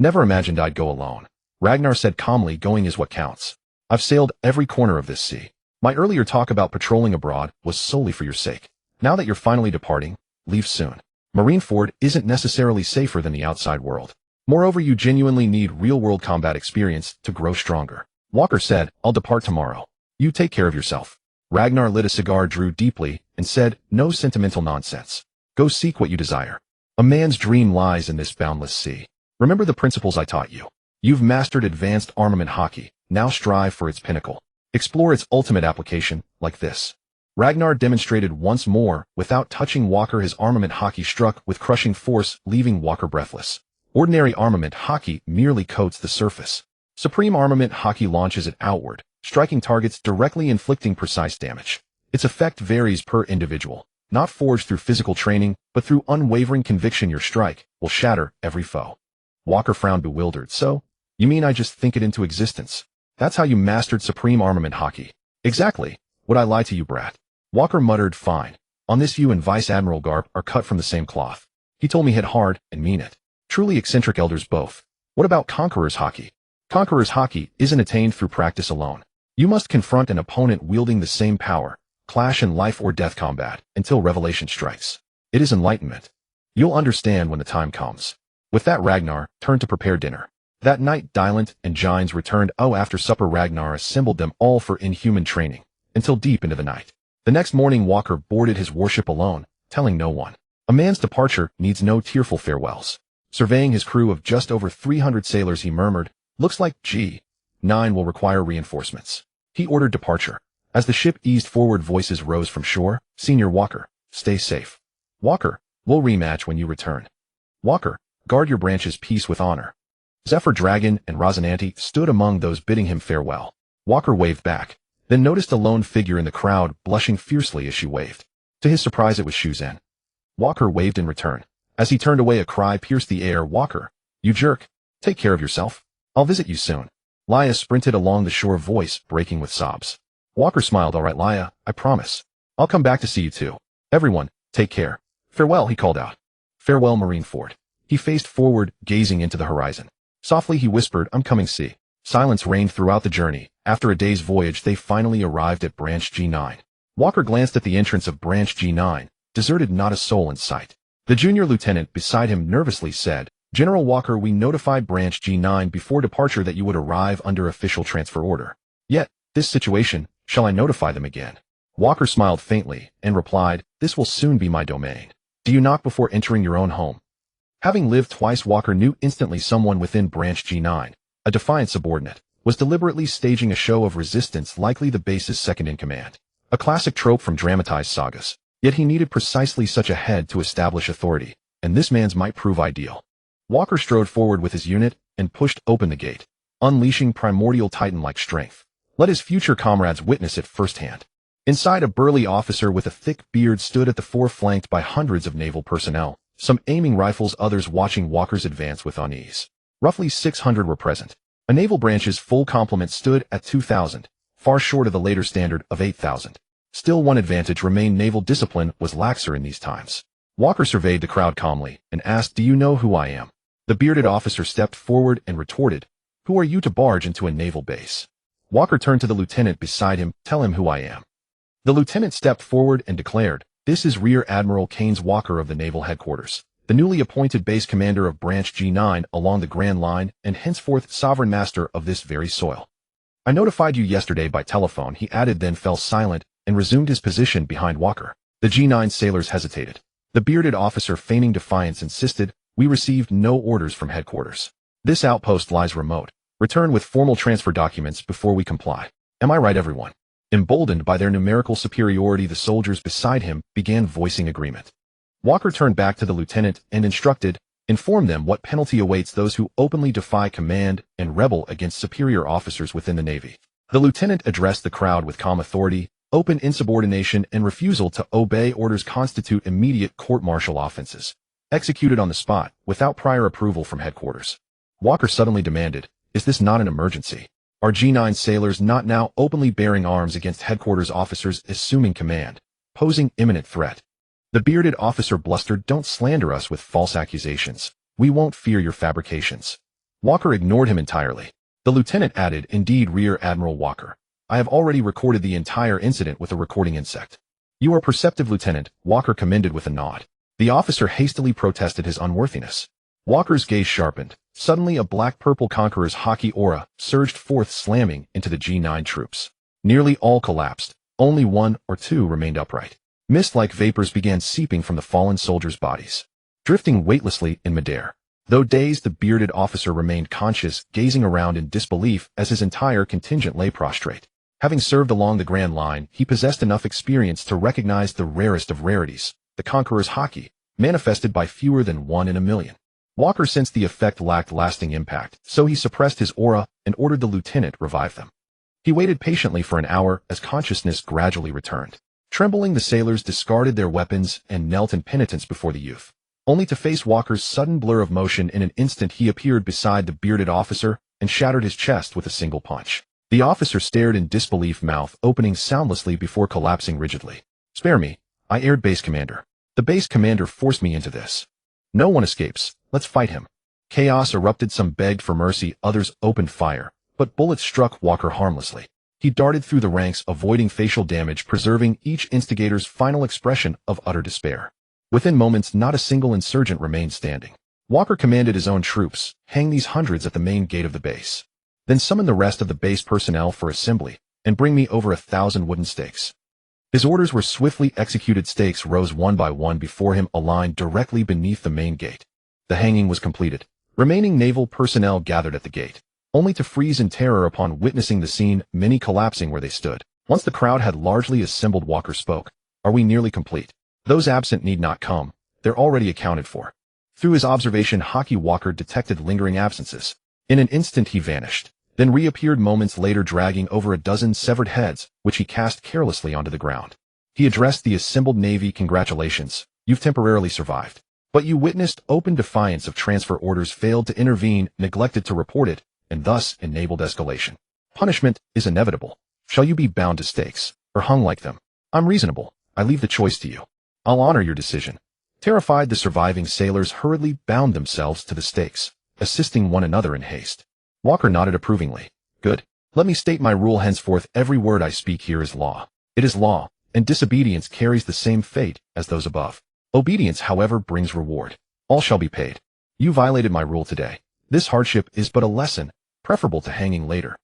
Never imagined I'd go alone. Ragnar said calmly, going is what counts. I've sailed every corner of this sea. My earlier talk about patrolling abroad was solely for your sake. Now that you're finally departing, leave soon. Marineford isn't necessarily safer than the outside world. Moreover, you genuinely need real-world combat experience to grow stronger. Walker said, I'll depart tomorrow. You take care of yourself. Ragnar lit a cigar, drew deeply, and said, no sentimental nonsense. Go seek what you desire. A man's dream lies in this boundless sea. Remember the principles I taught you. You've mastered advanced armament Haki. Now strive for its pinnacle. Explore its ultimate application, like this. Ragnar demonstrated once more, without touching Walker. His armament Haki struck with crushing force, leaving Walker breathless. Ordinary armament Haki merely coats the surface. Supreme armament Haki launches it outward, striking targets directly, inflicting precise damage. Its effect varies per individual, not forged through physical training, but through unwavering conviction. Your strike will shatter every foe. Walker frowned, bewildered. So, you mean I just think it into existence? That's how you mastered Supreme Armament Haki? Exactly. Would I lie to you, brat? Walker muttered, fine. On this, you and Vice Admiral Garp are cut from the same cloth. He told me hit hard and mean it. Truly eccentric elders both. What about Conqueror's Haki? Conqueror's Haki isn't attained through practice alone. You must confront an opponent wielding the same power, clash in life or death combat, until revelation strikes. It is enlightenment. You'll understand when the time comes. With that, Ragnar turned to prepare dinner. That night, Dylent and Gines returned. After supper, Ragnar assembled them all for inhuman training, until deep into the night. The next morning, Walker boarded his warship alone, telling no one. A man's departure needs no tearful farewells. Surveying his crew of just over 300 sailors, he murmured, looks like G9 will require reinforcements. He ordered departure. As the ship eased forward, voices rose from shore. Senior Walker, stay safe. Walker, we'll rematch when you return. Walker, guard your branch's peace with honor. Zephyr Dragon and Rosinante stood among those bidding him farewell. Walker waved back, then noticed a lone figure in the crowd, blushing fiercely as she waved. To his surprise, it was Shuzen. Walker waved in return. As he turned away, a cry pierced the air. Walker, you jerk. Take care of yourself. I'll visit you soon. Laya sprinted along the shore, voice breaking with sobs. Walker smiled. All right, Laya, I promise. I'll come back to see you too. Everyone, take care. Farewell, he called out. Farewell, Marineford. He faced forward, gazing into the horizon. Softly he whispered, I'm coming. See. Silence reigned throughout the journey. After a day's voyage, they finally arrived at Branch G9. Walker glanced at the entrance of Branch G9, deserted, not a soul in sight. The junior lieutenant beside him nervously said, General Walker, we notified Branch G9 before departure that you would arrive under official transfer order. Yet, this situation, shall I notify them again? Walker smiled faintly and replied, this will soon be my domain. Do you knock before entering your own home? Having lived twice, Walker knew instantly someone within Branch G9, a defiant subordinate, was deliberately staging a show of resistance, likely the base's second-in-command. A classic trope from dramatized sagas. Yet he needed precisely such a head to establish authority, and this man's might prove ideal. Walker strode forward with his unit and pushed open the gate, unleashing primordial titan-like strength. Let his future comrades witness it firsthand. Inside, a burly officer with a thick beard stood at the fore, flanked by hundreds of naval personnel, some aiming rifles, others watching Walker's advance with unease. Roughly 600 were present. A naval branch's full complement stood at 2,000, far short of the later standard of 8,000. Still, one advantage remained: naval discipline was laxer in these times. Walker surveyed the crowd calmly and asked, do you know who I am? The bearded officer stepped forward and retorted, who are you to barge into a naval base? Walker turned to the lieutenant beside him, tell him who I am. The lieutenant stepped forward and declared, this is Rear Admiral Keynes Walker of the Naval Headquarters, the newly appointed base commander of Branch G9 along the Grand Line and henceforth sovereign master of this very soil. I notified you yesterday by telephone, he added, then fell silent and resumed his position behind Walker. The G9 sailors hesitated. The bearded officer, feigning defiance, insisted, we received no orders from headquarters. This outpost lies remote. Return with formal transfer documents before we comply. Am I right, everyone? Emboldened by their numerical superiority, the soldiers beside him began voicing agreement. Walker turned back to the lieutenant and instructed, inform them what penalty awaits those who openly defy command and rebel against superior officers within the Navy. The lieutenant addressed the crowd with calm authority. Open insubordination and refusal to obey orders constitute immediate court-martial offenses, executed on the spot without prior approval from headquarters. Walker suddenly demanded, is this not an emergency? Are G9 sailors not now openly bearing arms against headquarters officers assuming command, posing imminent threat? The bearded officer blustered, don't slander us with false accusations. We won't fear your fabrications. Walker ignored him entirely. The lieutenant added, indeed, Rear Admiral Walker. I have already recorded the entire incident with a recording insect. You are perceptive, Lieutenant, Walker commended with a nod. The officer hastily protested his unworthiness. Walker's gaze sharpened, Suddenly, a black-purple conqueror's Haki aura surged forth, slamming into the G9 troops. Nearly all collapsed. Only one or two remained upright. Mist-like vapors began seeping from the fallen soldiers' bodies, drifting weightlessly in midair. Though dazed, the bearded officer remained conscious, gazing around in disbelief as his entire contingent lay prostrate. Having served along the Grand Line, he possessed enough experience to recognize the rarest of rarities, the Conqueror's Haki, manifested by fewer than 1 in a million. Walker sensed the effect lacked lasting impact, so he suppressed his aura and ordered the lieutenant revive them. He waited patiently for an hour as consciousness gradually returned. Trembling, the sailors discarded their weapons and knelt in penitence before the youth, only to face Walker's sudden blur of motion. In an instant, he appeared beside the bearded officer and shattered his chest with a single punch. The officer stared in disbelief, mouth opening soundlessly before collapsing rigidly. "Spare me. I aired base commander. The base commander forced me into this. No one escapes. Let's fight him." Chaos erupted. Some begged for mercy, others opened fire, but bullets struck Walker harmlessly. He darted through the ranks, avoiding facial damage, preserving each instigator's final expression of utter despair. Within moments, not a single insurgent remained standing. Walker commanded his own troops, "Hang these hundreds at the main gate of the base. Then summon the rest of the base personnel for assembly, and bring me over 1,000 wooden stakes." His orders were swiftly executed. Stakes rose one by one before him, aligned directly beneath the main gate. The hanging was completed. Remaining naval personnel gathered at the gate, only to freeze in terror upon witnessing the scene, many collapsing where they stood. Once the crowd had largely assembled, Walker spoke. "Are we nearly complete? Those absent need not come. They're already accounted for." Through his observation, Haki, Walker detected lingering absences. In an instant he vanished, then reappeared moments later, dragging over a dozen severed heads, which he cast carelessly onto the ground. He addressed the assembled Navy. "Congratulations, you've temporarily survived. But you witnessed open defiance of transfer orders, failed to intervene, neglected to report it, and thus enabled escalation. Punishment is inevitable. Shall you be bound to stakes, or hung like them? I'm reasonable. I leave the choice to you. I'll honor your decision." Terrified, the surviving sailors hurriedly bound themselves to the stakes, assisting one another in haste. Walker nodded approvingly. "Good. Let me state my rule henceforth. Every word I speak here is law. It is law, and disobedience carries the same fate as those above. Obedience, however, brings reward. All shall be paid. You violated my rule today. This hardship is but a lesson, preferable to hanging later.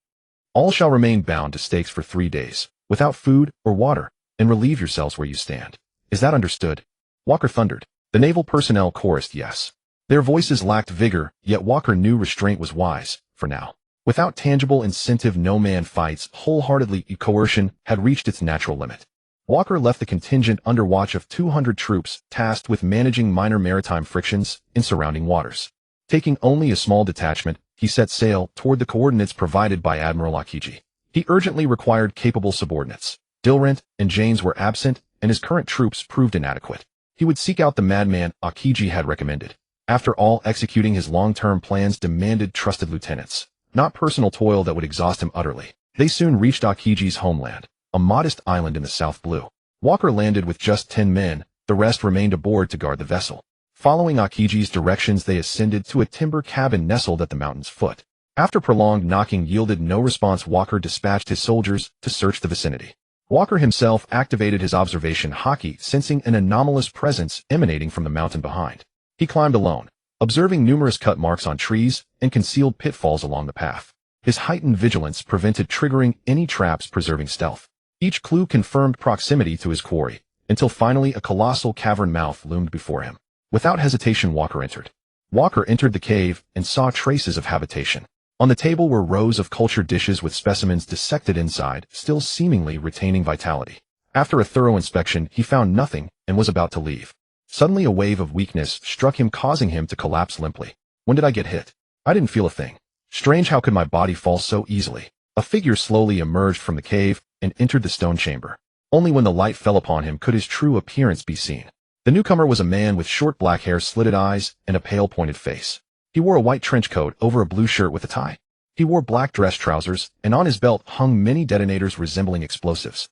All shall remain bound to stakes for 3 days, without food or water, and relieve yourselves where you stand. Is that understood?" Walker thundered. The naval personnel chorused yes. Their voices lacked vigor, yet Walker knew restraint was wise, for now. Without tangible incentive, no man fights wholeheartedly. Coercion had reached its natural limit. Walker left the contingent under watch of 200 troops, tasked with managing minor maritime frictions in surrounding waters. Taking only a small detachment, he set sail toward the coordinates provided by Admiral Akiji. He urgently required capable subordinates. Dilrent and James were absent, and his current troops proved inadequate. He would seek out the madman Akiji had recommended. After all, executing his long-term plans demanded trusted lieutenants, not personal toil that would exhaust him utterly. They soon reached Akiji's homeland, a modest island in the South Blue. Walker landed with just 10 men, the rest remained aboard to guard the vessel. Following Akiji's directions, they ascended to a timber cabin nestled at the mountain's foot. After prolonged knocking yielded no response, Walker dispatched his soldiers to search the vicinity. Walker himself activated his observation Haki, sensing an anomalous presence emanating from the mountain behind. He climbed alone, observing numerous cut marks on trees and concealed pitfalls along the path. His heightened vigilance prevented triggering any traps, preserving stealth. Each clue confirmed proximity to his quarry, until finally a colossal cavern mouth loomed before him. Without hesitation, Walker entered. Walker entered the cave and saw traces of habitation. On the table were rows of cultured dishes with specimens dissected inside, still seemingly retaining vitality. After a thorough inspection, he found nothing and was about to leave. Suddenly a wave of weakness struck him, causing him to collapse limply. "When did I get hit? I didn't feel a thing. Strange, how could my body fall so easily?" A figure slowly emerged from the cave and entered the stone chamber. Only when the light fell upon him could his true appearance be seen. The newcomer was a man with short black hair, slitted eyes, and a pale, pointed face. He wore a white trench coat over a blue shirt with a tie. He wore black dress trousers, and on his belt hung many detonators resembling explosives.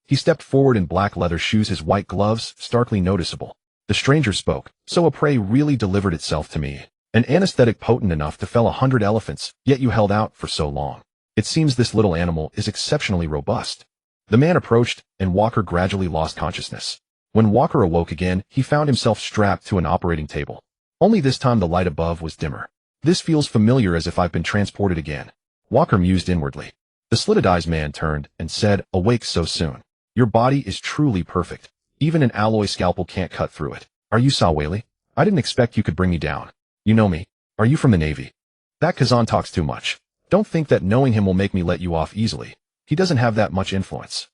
He stepped forward in black leather shoes, his white gloves starkly noticeable. The stranger spoke. "So a prey really delivered itself to me. An anesthetic potent enough to fell 100 elephants, yet you held out for so long. It seems this little animal is exceptionally robust." The man approached, and Walker gradually lost consciousness. When Walker awoke again, he found himself strapped to an operating table. Only this time the light above was dimmer. This feels familiar, as if I've been transported again. Walker mused inwardly. The slitted-eyes man turned and said, "Awake so soon. Your body is truly perfect. Even an alloy scalpel can't cut through it. Are you Saweli? I didn't expect you could bring me down. You know me. Are you from the Navy?" That Kazan talks too much. Don't think that knowing him will make me let you off easily. He doesn't have that much influence.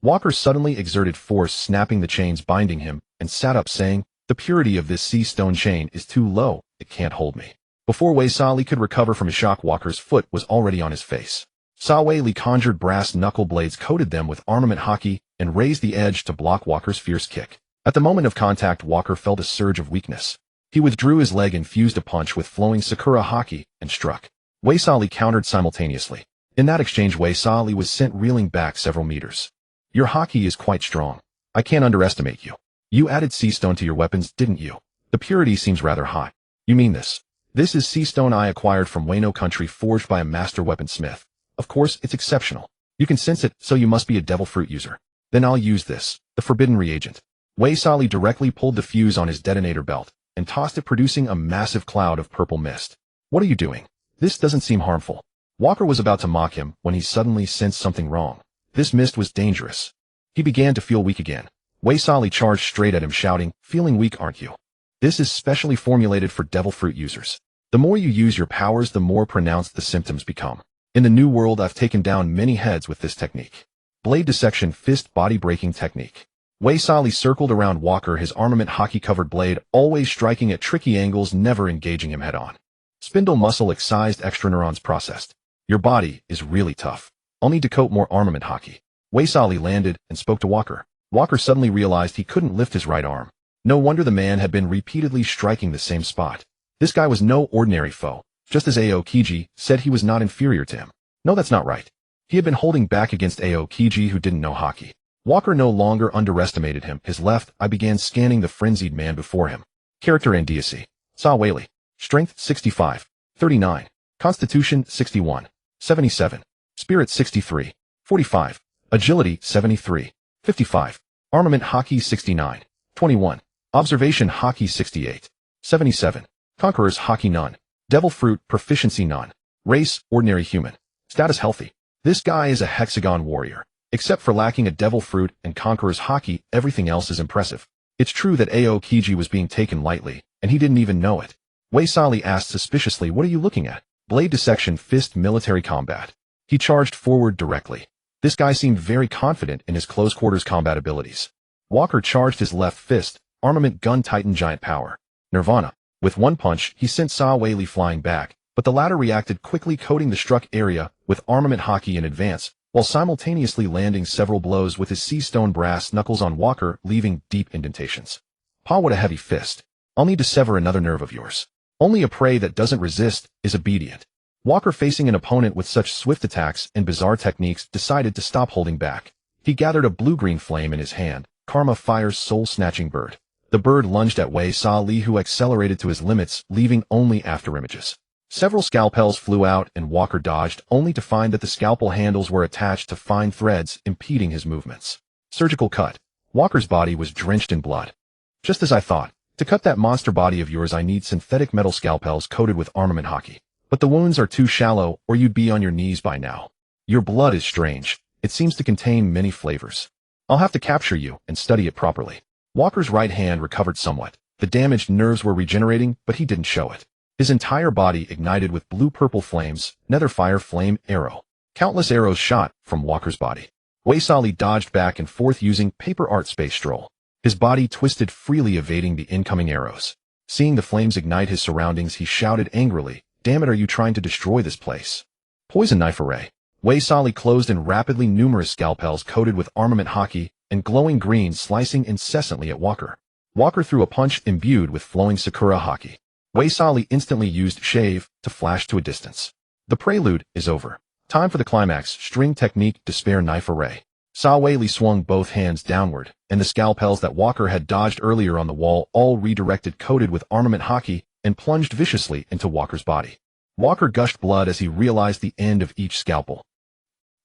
Walker suddenly exerted force, snapping the chains binding him, and sat up saying, "The purity of this sea stone chain is too low. It can't hold me." Before Wei Sali could recover from his shock, Walker's foot was already on his face. Saweli conjured brass knuckle blades, coated them with armament haki, and raised the edge to block Walker's fierce kick. At the moment of contact, Walker felt a surge of weakness. He withdrew his leg and fused a punch with flowing Sakura haki, and struck. Wei Sali countered simultaneously. In that exchange, Wei Sali was sent reeling back several meters. "Your haki is quite strong. I can't underestimate you. You added sea stone to your weapons, didn't you? The purity seems rather high." "You mean this? This is sea stone I acquired from Wano country, forged by a master weaponsmith. Of course, it's exceptional. You can sense it, so you must be a devil fruit user. Then I'll use this, the forbidden reagent." Wei Sali directly pulled the fuse on his detonator belt and tossed it, producing a massive cloud of purple mist. "What are you doing? This doesn't seem harmful." Walker was about to mock him when he suddenly sensed something wrong. This mist was dangerous. He began to feel weak again. Wei Sali charged straight at him, shouting, "Feeling weak, aren't you? This is specially formulated for devil fruit users. The more you use your powers, the more pronounced the symptoms become. In the new world, I've taken down many heads with this technique. Blade dissection, fist body breaking technique." Wei Sali circled around Walker, his armament haki-covered blade always striking at tricky angles, never engaging him head-on. "Spindle muscle excised, extra neurons processed. Your body is really tough. I'll need to coat more armament haki." Wei Sali landed and spoke to Walker. Walker suddenly realized he couldn't lift his right arm. No wonder the man had been repeatedly striking the same spot. This guy was no ordinary foe, just as Aokiji said he was not inferior to him. No, that's not right. He had been holding back against Aokiji, who didn't know haki. Walker no longer underestimated him. His left eye began scanning the frenzied man before him. Character and idiocy. Saweli. Strength 65. 39. Constitution 61. 77. Spirit 63. 45. Agility 73. 55. Armament haki 69. 21. Observation haki 68. 77. Conqueror's haki none. Devil fruit proficiency none. Race ordinary human. Status healthy. This guy is a hexagon warrior. Except for lacking a devil fruit and conqueror's haki, everything else is impressive. It's true that Aokiji was being taken lightly, and he didn't even know it. Wei Sali asked suspiciously, "What are you looking at?" Blade dissection, fist military combat. He charged forward directly. This guy seemed very confident in his close-quarters combat abilities. Walker charged his left fist, armament gun titan giant power. Nirvana. With one punch, he sent Saweli flying back, but the latter reacted quickly, coating the struck area with armament haki in advance, while simultaneously landing several blows with his sea stone brass knuckles on Walker, leaving deep indentations. "Pa, what a heavy fist. I'll need to sever another nerve of yours. Only a prey that doesn't resist is obedient." Walker, facing an opponent with such swift attacks and bizarre techniques, decided to stop holding back. He gathered a blue-green flame in his hand. Karma fires soul-snatching bird. The bird lunged at Wei Sali, who accelerated to his limits, leaving only afterimages. Several scalpels flew out, and Walker dodged, only to find that the scalpel handles were attached to fine threads, impeding his movements. Surgical cut. Walker's body was drenched in blood. "Just as I thought. To cut that monster body of yours, I need synthetic metal scalpels coated with armament haki. But the wounds are too shallow, or you'd be on your knees by now. Your blood is strange. It seems to contain many flavors. I'll have to capture you and study it properly." Walker's right hand recovered somewhat. The damaged nerves were regenerating, but he didn't show it. His entire body ignited with blue-purple flames, nether fire flame arrow. Countless arrows shot from Walker's body. Wei Sali dodged back and forth using paper art space stroll. His body twisted freely, evading the incoming arrows. Seeing the flames ignite his surroundings, he shouted angrily, "Damn it, are you trying to destroy this place?" Poison knife array. Wei Sali closed in rapidly, numerous scalpels coated with armament haki and glowing green, slicing incessantly at Walker. Walker threw a punch imbued with flowing Sakura haki. Wei Sali instantly used shave to flash to a distance. The prelude is over. Time for the climax. String technique, despair knife array. Saweli swung both hands downward, and the scalpels that Walker had dodged earlier on the wall all redirected, coated with armament haki, and plunged viciously into Walker's body. Walker gushed blood as he realized the end of each scalpel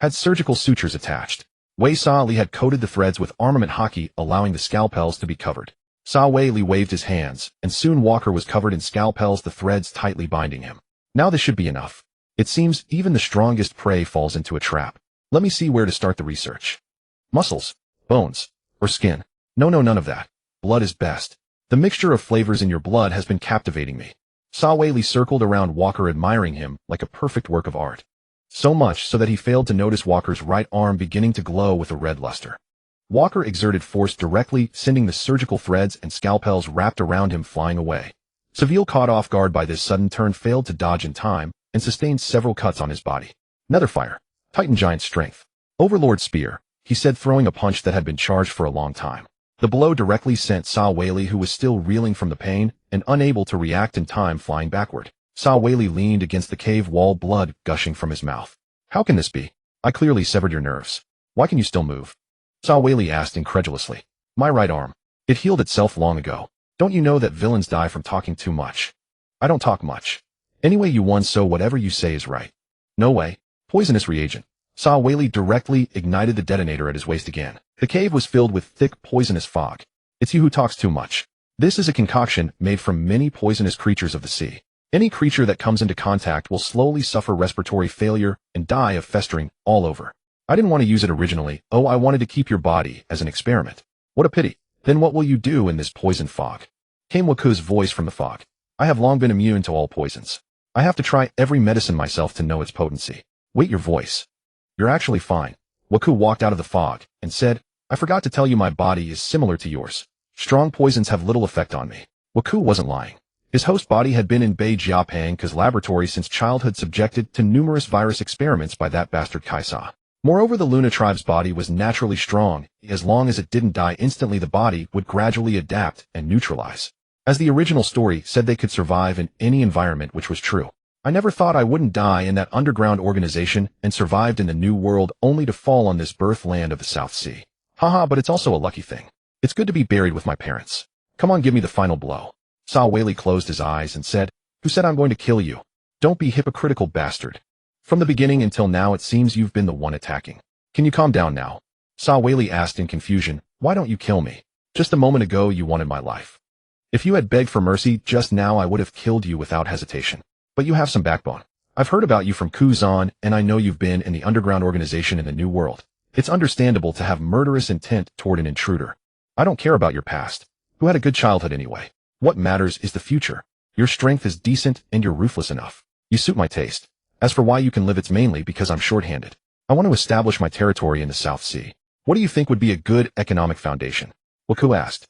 had surgical sutures attached. Wei Sali had coated the threads with armament haki, allowing the scalpels to be covered. Saweli waved his hands, and soon Walker was covered in scalpels, the threads tightly binding him. Now this should be enough. It seems even the strongest prey falls into a trap. Let me see where to start the research. Muscles, bones, or skin? No, none of that. Blood is best. The mixture of flavors in your blood has been captivating me. Sawali circled around Walker, admiring him like a perfect work of art. So much so that he failed to notice Walker's right arm beginning to glow with a red luster. Walker exerted force directly, sending the surgical threads and scalpels wrapped around him flying away. Seville, caught off guard by this sudden turn, failed to dodge in time and sustained several cuts on his body. Netherfire, Titan giant strength. Overlord spear, he said, throwing a punch that had been charged for a long time. The blow directly sent Sawali, who was still reeling from the pain and unable to react in time, flying backward. Sawali leaned against the cave wall, blood gushing from his mouth. How can this be? I clearly severed your nerves. Why can you still move? Sawali asked incredulously. My right arm. It healed itself long ago. Don't you know that villains die from talking too much? I don't talk much. Anyway, you won, so whatever you say is right. No way. Poisonous reagent. Sawali directly ignited the detonator at his waist again. The cave was filled with thick, poisonous fog. It's you who talks too much. This is a concoction made from many poisonous creatures of the sea. Any creature that comes into contact will slowly suffer respiratory failure and die of festering all over. I didn't want to use it originally. Oh, I wanted to keep your body as an experiment. What a pity. Then what will you do in this poison fog? Came Waku's voice from the fog. I have long been immune to all poisons. I have to try every medicine myself to know its potency. Wait, your voice. You're actually fine. Waku walked out of the fog and said, I forgot to tell you, my body is similar to yours. Strong poisons have little effect on me. Waku wasn't lying. His host body had been in Bei Jiapang's laboratory since childhood, subjected to numerous virus experiments by that bastard Kaisa. Moreover, the Luna tribe's body was naturally strong. As long as it didn't die instantly, the body would gradually adapt and neutralize. As the original story said, they could survive in any environment, which was true. I never thought I wouldn't die in that underground organization and survived in the new world, only to fall on this birth land of the South Sea. Haha, but it's also a lucky thing. It's good to be buried with my parents. Come on, give me the final blow. Sawali closed his eyes and said, Who said I'm going to kill you? Don't be hypocritical, bastard. From the beginning until now, it seems you've been the one attacking. Can you calm down now? Sawali asked in confusion. Why don't you kill me? Just a moment ago you wanted my life. If you had begged for mercy just now, I would have killed you without hesitation. But you have some backbone. I've heard about you from Kuzan, and I know you've been in the underground organization in the New World. It's understandable to have murderous intent toward an intruder. I don't care about your past. Who had a good childhood anyway? What matters is the future. Your strength is decent and you're ruthless enough. You suit my taste. As for why you can live, it's mainly because I'm short-handed. I want to establish my territory in the South Sea. What do you think would be a good economic foundation? Waku asked.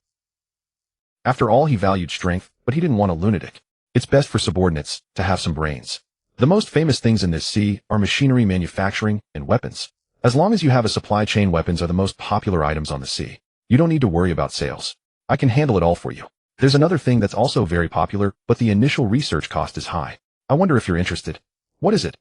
After all, he valued strength, but he didn't want a lunatic. It's best for subordinates to have some brains. The most famous things in this sea are machinery, manufacturing, and weapons. As long as you have a supply chain, weapons are the most popular items on the sea. You don't need to worry about sales. I can handle it all for you. There's another thing that's also very popular, but the initial research cost is high. I wonder if you're interested. What is it?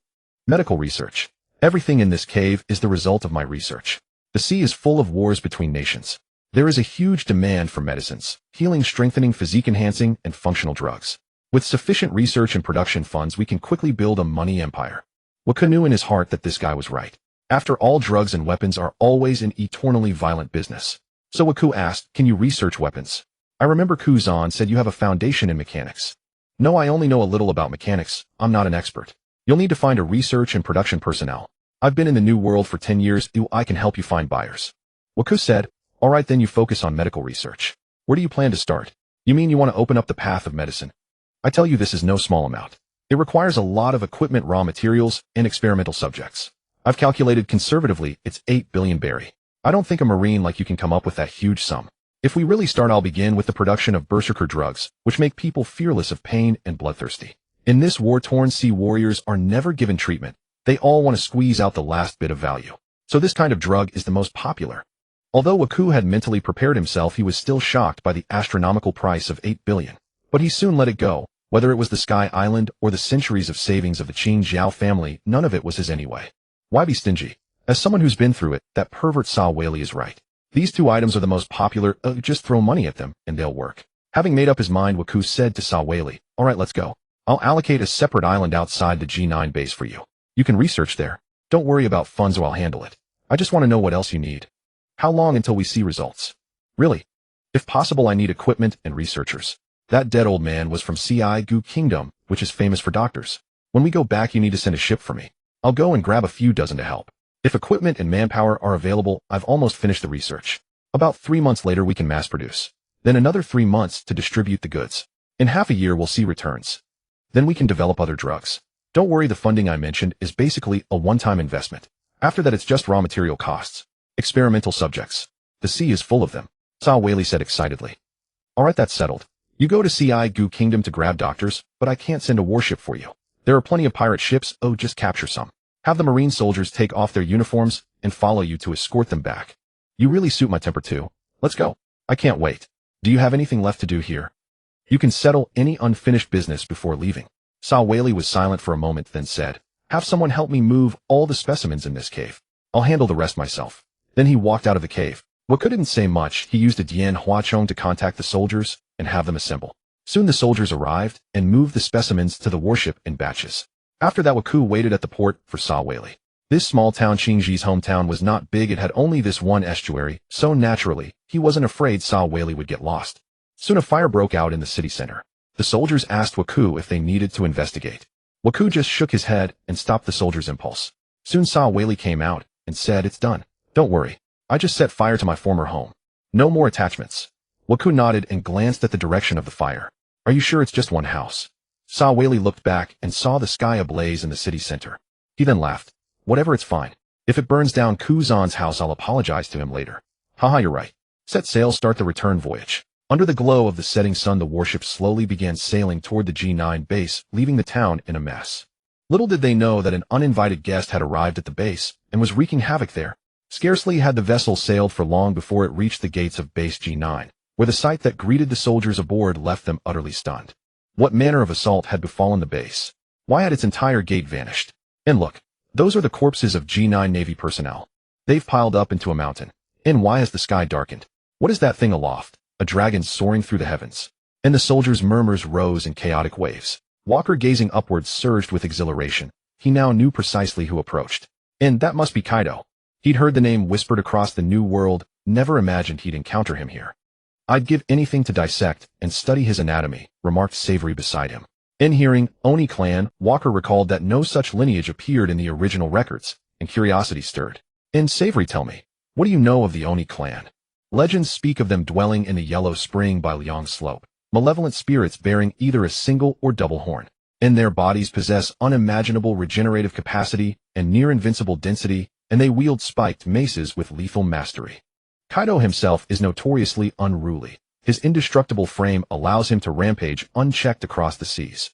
Medical research. Everything in this cave is the result of my research. The sea is full of wars between nations. There is a huge demand for medicines, healing, strengthening, physique-enhancing, and functional drugs. With sufficient research and production funds, we can quickly build a money empire. Waku knew in his heart that this guy was right. After all, drugs and weapons are always an eternally violent business. So Waku asked, Can you research weapons? I remember Kuzan said you have a foundation in mechanics. No, I only know a little about mechanics. I'm not an expert. You'll need to find a research and production personnel. I've been in the New World for 10 years. I can help you find buyers. Waku said, All right, then you focus on medical research. Where do you plan to start? You mean you want to open up the path of medicine? I tell you, this is no small amount. It requires a lot of equipment, raw materials, and experimental subjects. I've calculated conservatively, it's 8 billion berry. I don't think a marine like you can come up with that huge sum. If we really start, I'll begin with the production of berserker drugs, which make people fearless of pain and bloodthirsty. In this war-torn sea, warriors are never given treatment. They all want to squeeze out the last bit of value. So this kind of drug is the most popular. Although Waku had mentally prepared himself, he was still shocked by the astronomical price of 8 billion. But he soon let it go. Whether it was the Sky Island or the centuries of savings of the Qin Jiao family, none of it was his anyway. Why be stingy? As someone who's been through it, that pervert Sawali is right. These two items are the most popular. Just throw money at them, and they'll work. Having made up his mind, Waku said to Sawali, All right, let's go. I'll allocate a separate island outside the G9 base for you. You can research there. Don't worry about funds or I'll handle it. I just want to know what else you need. How long until we see results? Really? If possible, I need equipment and researchers. That dead old man was from Ci Gu Kingdom, which is famous for doctors. When we go back, you need to send a ship for me. I'll go and grab a few dozen to help. If equipment and manpower are available, I've almost finished the research. About 3 months later, we can mass produce. Then another 3 months to distribute the goods. In half a year, we'll see returns. Then we can develop other drugs. Don't worry, the funding I mentioned is basically a one-time investment. After that, it's just raw material costs. Experimental subjects. The sea is full of them, Sa Whaley said excitedly. Alright, that's settled. You go to Ci-Gu Kingdom to grab doctors, but I can't send a warship for you. There are plenty of pirate ships, just capture some. Have the marine soldiers take off their uniforms and follow you to escort them back. You really suit my temper too. Let's go. I can't wait. Do you have anything left to do here? You can settle any unfinished business before leaving. Sa Whaley was silent for a moment, then said, have someone help me move all the specimens in this cave. I'll handle the rest myself. Then he walked out of the cave. Waku didn't say much. He used a Dian Huachong to contact the soldiers and have them assemble. Soon the soldiers arrived and moved the specimens to the warship in batches. After that, Waku waited at the port for Sa Whaley. This small town, Xingji's hometown, was not big. It had only this one estuary, so naturally, he wasn't afraid Sa Whaley would get lost. Soon a fire broke out in the city center. The soldiers asked Waku if they needed to investigate. Waku just shook his head and stopped the soldiers' impulse. Soon Sa Whaley came out and said, it's done. Don't worry. I just set fire to my former home. No more attachments. Waku nodded and glanced at the direction of the fire. Are you sure it's just one house? Sa Whaley looked back and saw the sky ablaze in the city center. He then laughed. Whatever, it's fine. If it burns down Kuzan's house, I'll apologize to him later. Haha, you're right. Set sail, start the return voyage. Under the glow of the setting sun, the warship slowly began sailing toward the G9 base, leaving the town in a mess. Little did they know that an uninvited guest had arrived at the base and was wreaking havoc there. Scarcely had the vessel sailed for long before it reached the gates of base G9, where the sight that greeted the soldiers aboard left them utterly stunned. What manner of assault had befallen the base? Why had its entire gate vanished? And look, those are the corpses of G9 Navy personnel. They've piled up into a mountain. And why has the sky darkened? What is that thing aloft? A dragon soaring through the heavens. And the soldiers' murmurs rose in chaotic waves. Walker, gazing upwards, surged with exhilaration. He now knew precisely who approached. And that must be Kaido. He'd heard the name whispered across the new world, never imagined he'd encounter him here. I'd give anything to dissect and study his anatomy, remarked Savory beside him. In hearing Oni clan, Walker recalled that no such lineage appeared in the original records, and curiosity stirred. And Savory, tell me, what do you know of the Oni clan? Legends speak of them dwelling in the Yellow Spring by Liang Slope, malevolent spirits bearing either a single or double horn. And their bodies possess unimaginable regenerative capacity and near-invincible density, and they wield spiked maces with lethal mastery. Kaido himself is notoriously unruly. His indestructible frame allows him to rampage unchecked across the seas.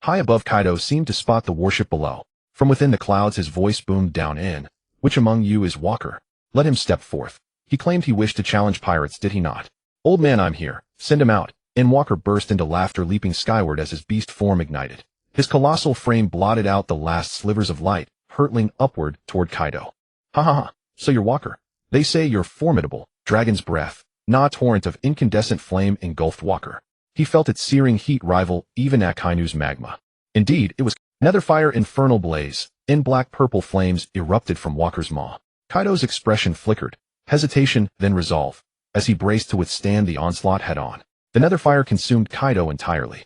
High above, Kaido seemed to spot the warship below. From within the clouds, his voice boomed down in, which among you is Walker? Let him step forth. He claimed he wished to challenge pirates, did he not? Old man, I'm here. Send him out. And Walker burst into laughter, leaping skyward as his beast form ignited. His colossal frame blotted out the last slivers of light, hurtling upward toward Kaido. Ha ha ha, so you're Walker. They say you're formidable. Dragon's breath. A torrent of incandescent flame engulfed Walker. He felt its searing heat rival even Akainu's magma. Indeed, it was netherfire infernal blaze. In black-purple flames erupted from Walker's maw. Kaido's expression flickered. Hesitation, then resolve, as he braced to withstand the onslaught head-on. The netherfire consumed Kaido entirely.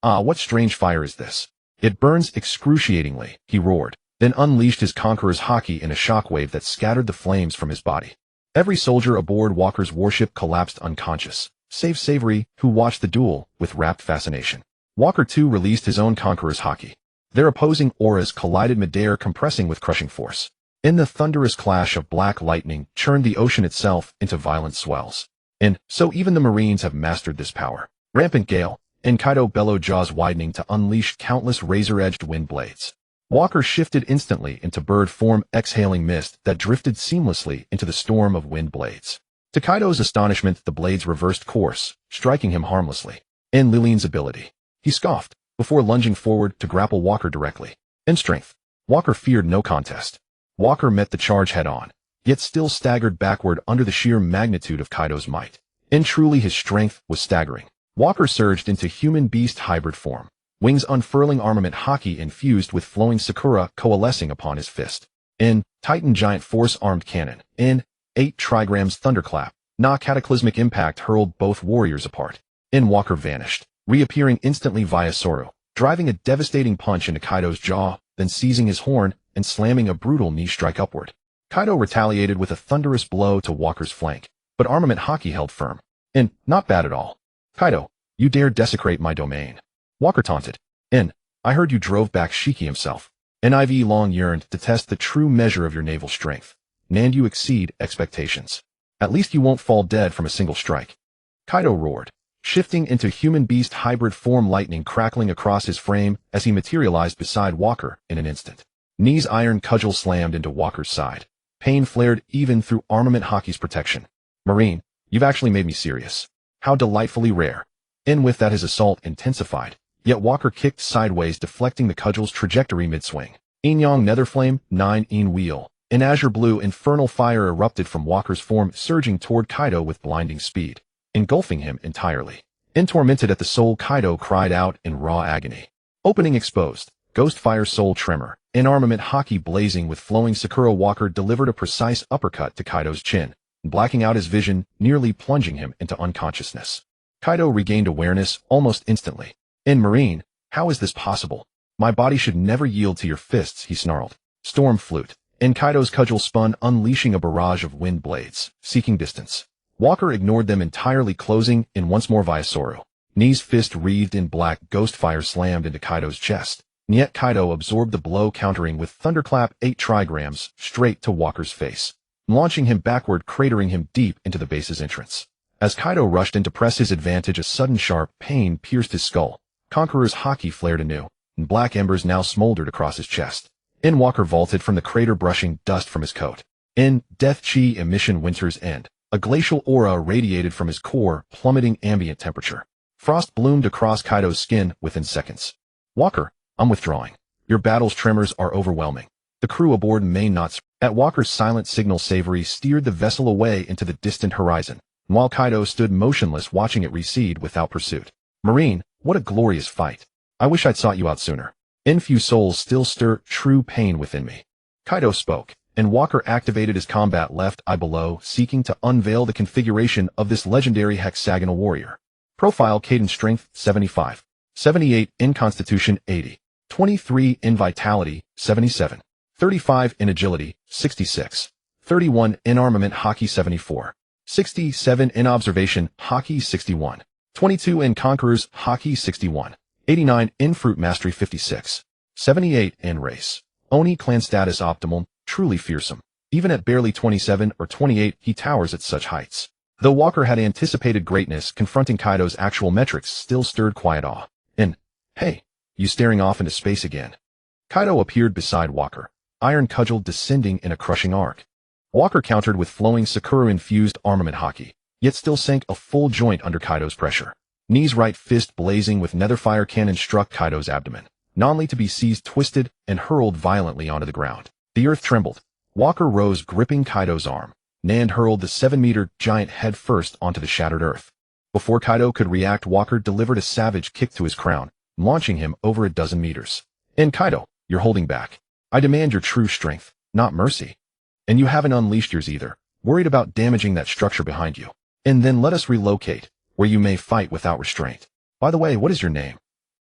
What strange fire is this? It burns excruciatingly, he roared, then unleashed his conqueror's haki in a shockwave that scattered the flames from his body. Every soldier aboard Walker's warship collapsed unconscious, save Savory, who watched the duel with rapt fascination. Walker too released his own conqueror's haki. Their opposing auras collided midair, compressing with crushing force. In the thunderous clash of black lightning churned the ocean itself into violent swells. And so even the Marines have mastered this power. Rampant gale, and Kaido bellowed, jaws widening to unleash countless razor-edged wind blades. Walker shifted instantly into bird form, exhaling mist that drifted seamlessly into the storm of wind blades. To Kaido's astonishment, the blades reversed course, striking him harmlessly. In Lilian's ability, he scoffed, before lunging forward to grapple Walker directly. In strength, Walker feared no contest. Walker met the charge head-on, yet still staggered backward under the sheer magnitude of Kaido's might. And truly his strength was staggering. Walker surged into human-beast hybrid form. Wings unfurling, armament haki infused with flowing sakura coalescing upon his fist. In Titan giant force-armed cannon. In 8 trigrams thunderclap. Cataclysmic impact hurled both warriors apart. In Walker vanished, reappearing instantly via Soru, driving a devastating punch into Kaido's jaw, then seizing his horn and slamming a brutal knee strike upward. Kaido retaliated with a thunderous blow to Walker's flank, but Armament Haki held firm. And not bad at all. Kaido, you dare desecrate my domain. Walker taunted. I heard you drove back Shiki himself. NIV long yearned to test the true measure of your naval strength. And you exceed expectations. At least you won't fall dead from a single strike. Kaido roared, shifting into human-beast hybrid form, lightning crackling across his frame as he materialized beside Walker in an instant. Knee's iron cudgel slammed into Walker's side. Pain flared even through Armament Haki's protection. Marine, you've actually made me serious. How delightfully rare. In with that his assault intensified, yet Walker kicked sideways, deflecting the cudgel's trajectory mid-swing. Inyang Netherflame, 9 in wheel. An azure blue infernal fire erupted from Walker's form, surging toward Kaido with blinding speed, engulfing him entirely. Tormented at the soul, Kaido cried out in raw agony. Opening exposed, Ghostfire Soul Tremor, an Armament Haki blazing with flowing Sakura. Walker delivered a precise uppercut to Kaido's chin, blacking out his vision, nearly plunging him into unconsciousness. Kaido regained awareness almost instantly. Marine, how is this possible? My body should never yield to your fists, he snarled. Storm Flute. Kaido's cudgel spun, unleashing a barrage of wind blades, seeking distance. Walker ignored them entirely, closing in once more via Soru. Knee's fist wreathed in black ghostfire slammed into Kaido's chest. Yet Kaido absorbed the blow, countering with Thunderclap 8 trigrams straight to Walker's face, launching him backward, cratering him deep into the base's entrance. As Kaido rushed in to press his advantage, a sudden sharp pain pierced his skull. Conqueror's Haki flared anew, and black embers now smoldered across his chest. Walker vaulted from the crater, brushing dust from his coat. Death Chi emission, winter's end. A glacial aura radiated from his core, plummeting ambient temperature. Frost bloomed across Kaido's skin within seconds. Walker, I'm withdrawing. Your battle's tremors are overwhelming. The crew aboard may not. At Walker's silent signal, Savory steered the vessel away into the distant horizon, while Kaido stood motionless, watching it recede without pursuit. Marine, what a glorious fight. I wish I'd sought you out sooner. Few souls still stir true pain within me. Kaido spoke, and Walker activated his combat left eye below, seeking to unveil the configuration of this legendary hexagonal warrior. Profile: Cadence Strength 75, 78 in Constitution 80, 23 in Vitality 77, 35 in Agility 66, 31 in Armament Haki 74, 67 in Observation Haki 61, 22 in Conqueror's Haki 61, 89 in Fruit Mastery 56, 78 in Race. Oni clan status optimal, truly fearsome. Even at barely 27 or 28, he towers at such heights. Though Walker had anticipated greatness, confronting Kaido's actual metrics still stirred quiet awe. Hey, you staring off into space again? Kaido appeared beside Walker, iron cudgel descending in a crushing arc. Walker countered with flowing Sakura-infused Armament Haki, yet still sank a full joint under Kaido's pressure. Knee's right fist, blazing with netherfire cannon, struck Kaido's abdomen, only to be seized, twisted, and hurled violently onto the ground. The earth trembled. Walker rose, gripping Kaido's arm, and hurled the 7-meter giant head first onto the shattered earth. Before Kaido could react, Walker delivered a savage kick to his crown, launching him over a dozen meters. Kaido, you're holding back. I demand your true strength, not mercy. And you haven't unleashed yours either, worried about damaging that structure behind you. Then let us relocate, where you may fight without restraint. By the way, what is your name?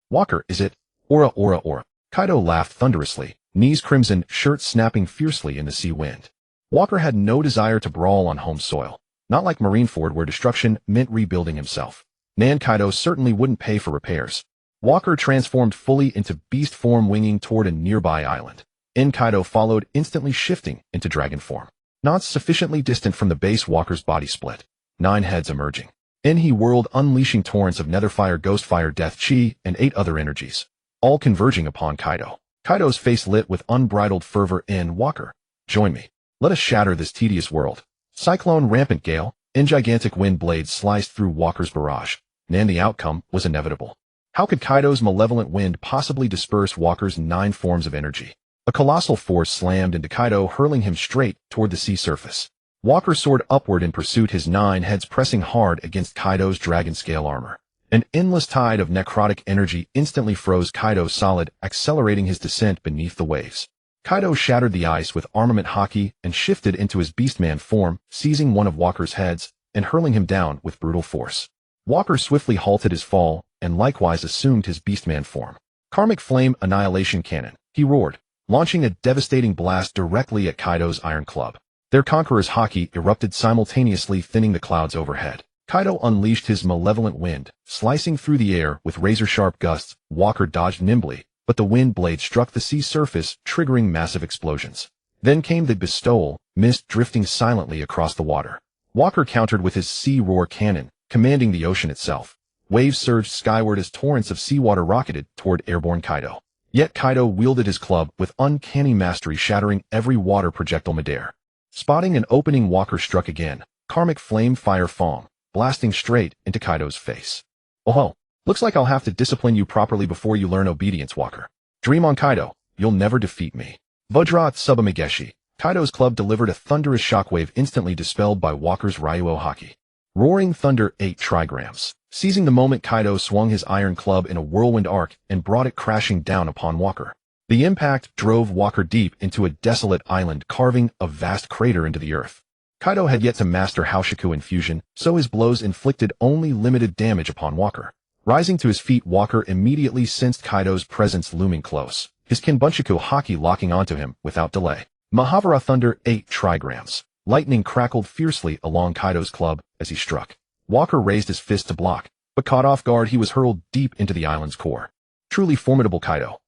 Walker, is it? Aura. Kaido laughed thunderously, Knee's crimson shirt snapping fiercely in the sea wind. Walker had no desire to brawl on home soil, not like Marineford, where destruction meant rebuilding himself. Kaido certainly wouldn't pay for repairs. Walker transformed fully into beast form, winging toward a nearby island. Kaido followed, instantly shifting into dragon form. Not sufficiently distant from the base, Walker's body split, 9 heads emerging. He whirled, unleashing torrents of netherfire, ghostfire, death chi, and 8 other energies, all converging upon Kaido. Kaido's face lit with unbridled fervor. Walker, join me. Let us shatter this tedious world. Cyclone, rampant gale, and gigantic wind blades sliced through Walker's barrage, and the outcome was inevitable. How could Kaido's malevolent wind possibly disperse Walker's 9 forms of energy? A colossal force slammed into Kaido, hurling him straight toward the sea surface. Walker soared upward in pursuit, his 9 heads pressing hard against Kaido's dragon-scale armor. An endless tide of necrotic energy instantly froze Kaido solid, accelerating his descent beneath the waves. Kaido shattered the ice with Armament Haki and shifted into his beastman form, seizing one of Walker's heads and hurling him down with brutal force. Walker swiftly halted his fall and likewise assumed his beastman form. Karmic Flame Annihilation Cannon, he roared, launching a devastating blast directly at Kaido's Iron Club. Their Conqueror's Haki erupted simultaneously, thinning the clouds overhead. Kaido unleashed his malevolent wind, slicing through the air with razor-sharp gusts. Walker dodged nimbly, but the wind blade struck the sea surface, triggering massive explosions. Then came the bestowal, mist drifting silently across the water. Walker countered with his Sea Roar cannon, commanding the ocean itself. Waves surged skyward as torrents of seawater rocketed toward airborne Kaido. Yet Kaido wielded his club with uncanny mastery, shattering every water projectile midair. Spotting an opening, Walker struck again, Karmic Flame Fire Fong, blasting straight into Kaido's face. Oh, looks like I'll have to discipline you properly before you learn obedience, Walker. Dream on, Kaido. You'll never defeat me. Vajra Tsubamegeshi. Kaido's club delivered a thunderous shockwave, instantly dispelled by Walker's Ryuo Haki. Roaring Thunder 8 trigrams. Seizing the moment, Kaido swung his iron club in a whirlwind arc and brought it crashing down upon Walker. The impact drove Walker deep into a desolate island, carving a vast crater into the earth. Kaido had yet to master Haoshiku infusion, so his blows inflicted only limited damage upon Walker. Rising to his feet, Walker immediately sensed Kaido's presence looming close, his Kinbunshiku Haki locking onto him without delay. Mahavira Thunder 8 trigrams. Lightning crackled fiercely along Kaido's club as he struck. Walker raised his fist to block, but caught off guard, he was hurled deep into the island's core. Truly formidable, Kaido.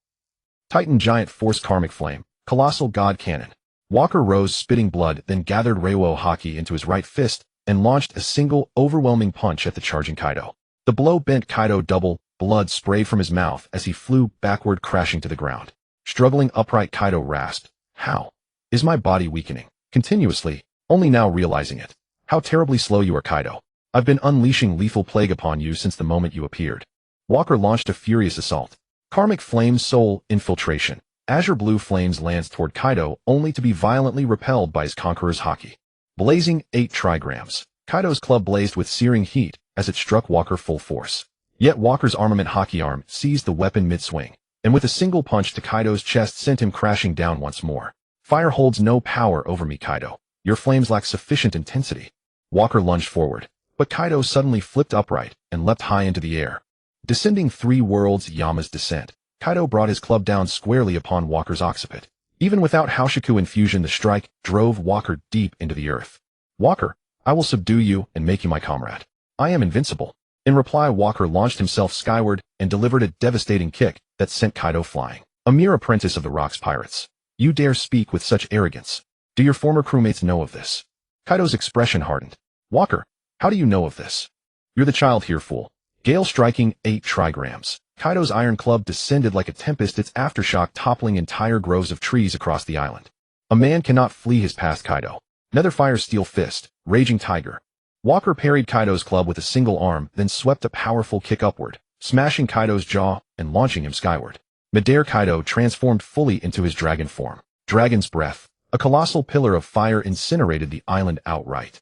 Titan Giant Force Karmic Flame, Colossal God Cannon. Walker rose, spitting blood, then gathered Ryuo Haki into his right fist and launched a single, overwhelming punch at the charging Kaido. The blow bent Kaido double, blood sprayed from his mouth as he flew backward, crashing to the ground. Struggling upright, Kaido rasped, "How? Is my body weakening?" Continuously, only now realizing it. "How terribly slow you are, Kaido. I've been unleashing lethal plague upon you since the moment you appeared." Walker launched a furious assault. Karmic Flame Soul Infiltration. Azure blue flames lands toward Kaido, only to be violently repelled by his Conqueror's Haki. Blazing 8 trigrams. Kaido's club blazed with searing heat as it struck Walker full force. Yet Walker's armament Haki arm seized the weapon mid-swing, and with a single punch to Kaido's chest sent him crashing down once more. "Fire holds no power over me, Kaido. Your flames lack sufficient intensity." Walker lunged forward, but Kaido suddenly flipped upright and leapt high into the air. Descending 3 worlds, Yama's descent. Kaido brought his club down squarely upon Walker's occiput. Even without Haoshiku infusion, the strike drove Walker deep into the earth. "Walker, I will subdue you and make you my comrade. I am invincible." In reply, Walker launched himself skyward and delivered a devastating kick that sent Kaido flying. "A mere apprentice of the Rocks Pirates. You dare speak with such arrogance. Do your former crewmates know of this?" Kaido's expression hardened. "Walker, how do you know of this?" "You're the child here, fool." Gale striking 8 trigrams. Kaido's iron club descended like a tempest, its aftershock toppling entire groves of trees across the island. A man cannot flee his past, Kaido. Netherfire Steel Fist, Raging Tiger. Walker parried Kaido's club with a single arm, then swept a powerful kick upward, smashing Kaido's jaw and launching him skyward. Midair, Kaido transformed fully into his dragon form. Dragon's Breath. A colossal pillar of fire incinerated the island outright.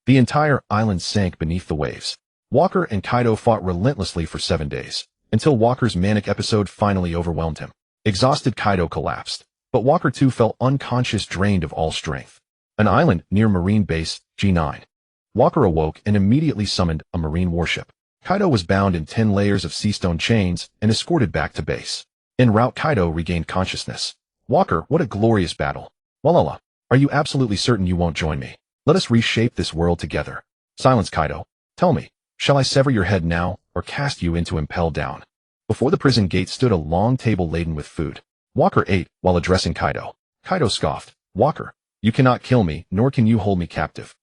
The entire island sank beneath the waves. Walker and Kaido fought relentlessly for 7 days, until Walker's manic episode finally overwhelmed him. Exhausted, Kaido collapsed, but Walker too fell unconscious, drained of all strength. An island near Marine Base, G9. Walker awoke and immediately summoned a marine warship. Kaido was bound in 10 layers of seastone chains and escorted back to base. En route, Kaido regained consciousness. "Walker, what a glorious battle. Walala, are you absolutely certain you won't join me? Let us reshape this world together." "Silence, Kaido. Tell me, shall I sever your head now, or cast you into impel down?" Before the prison gate stood a long table laden with food. Walker ate while addressing Kaido. Kaido scoffed. "Walker, you cannot kill me, nor can you hold me captive.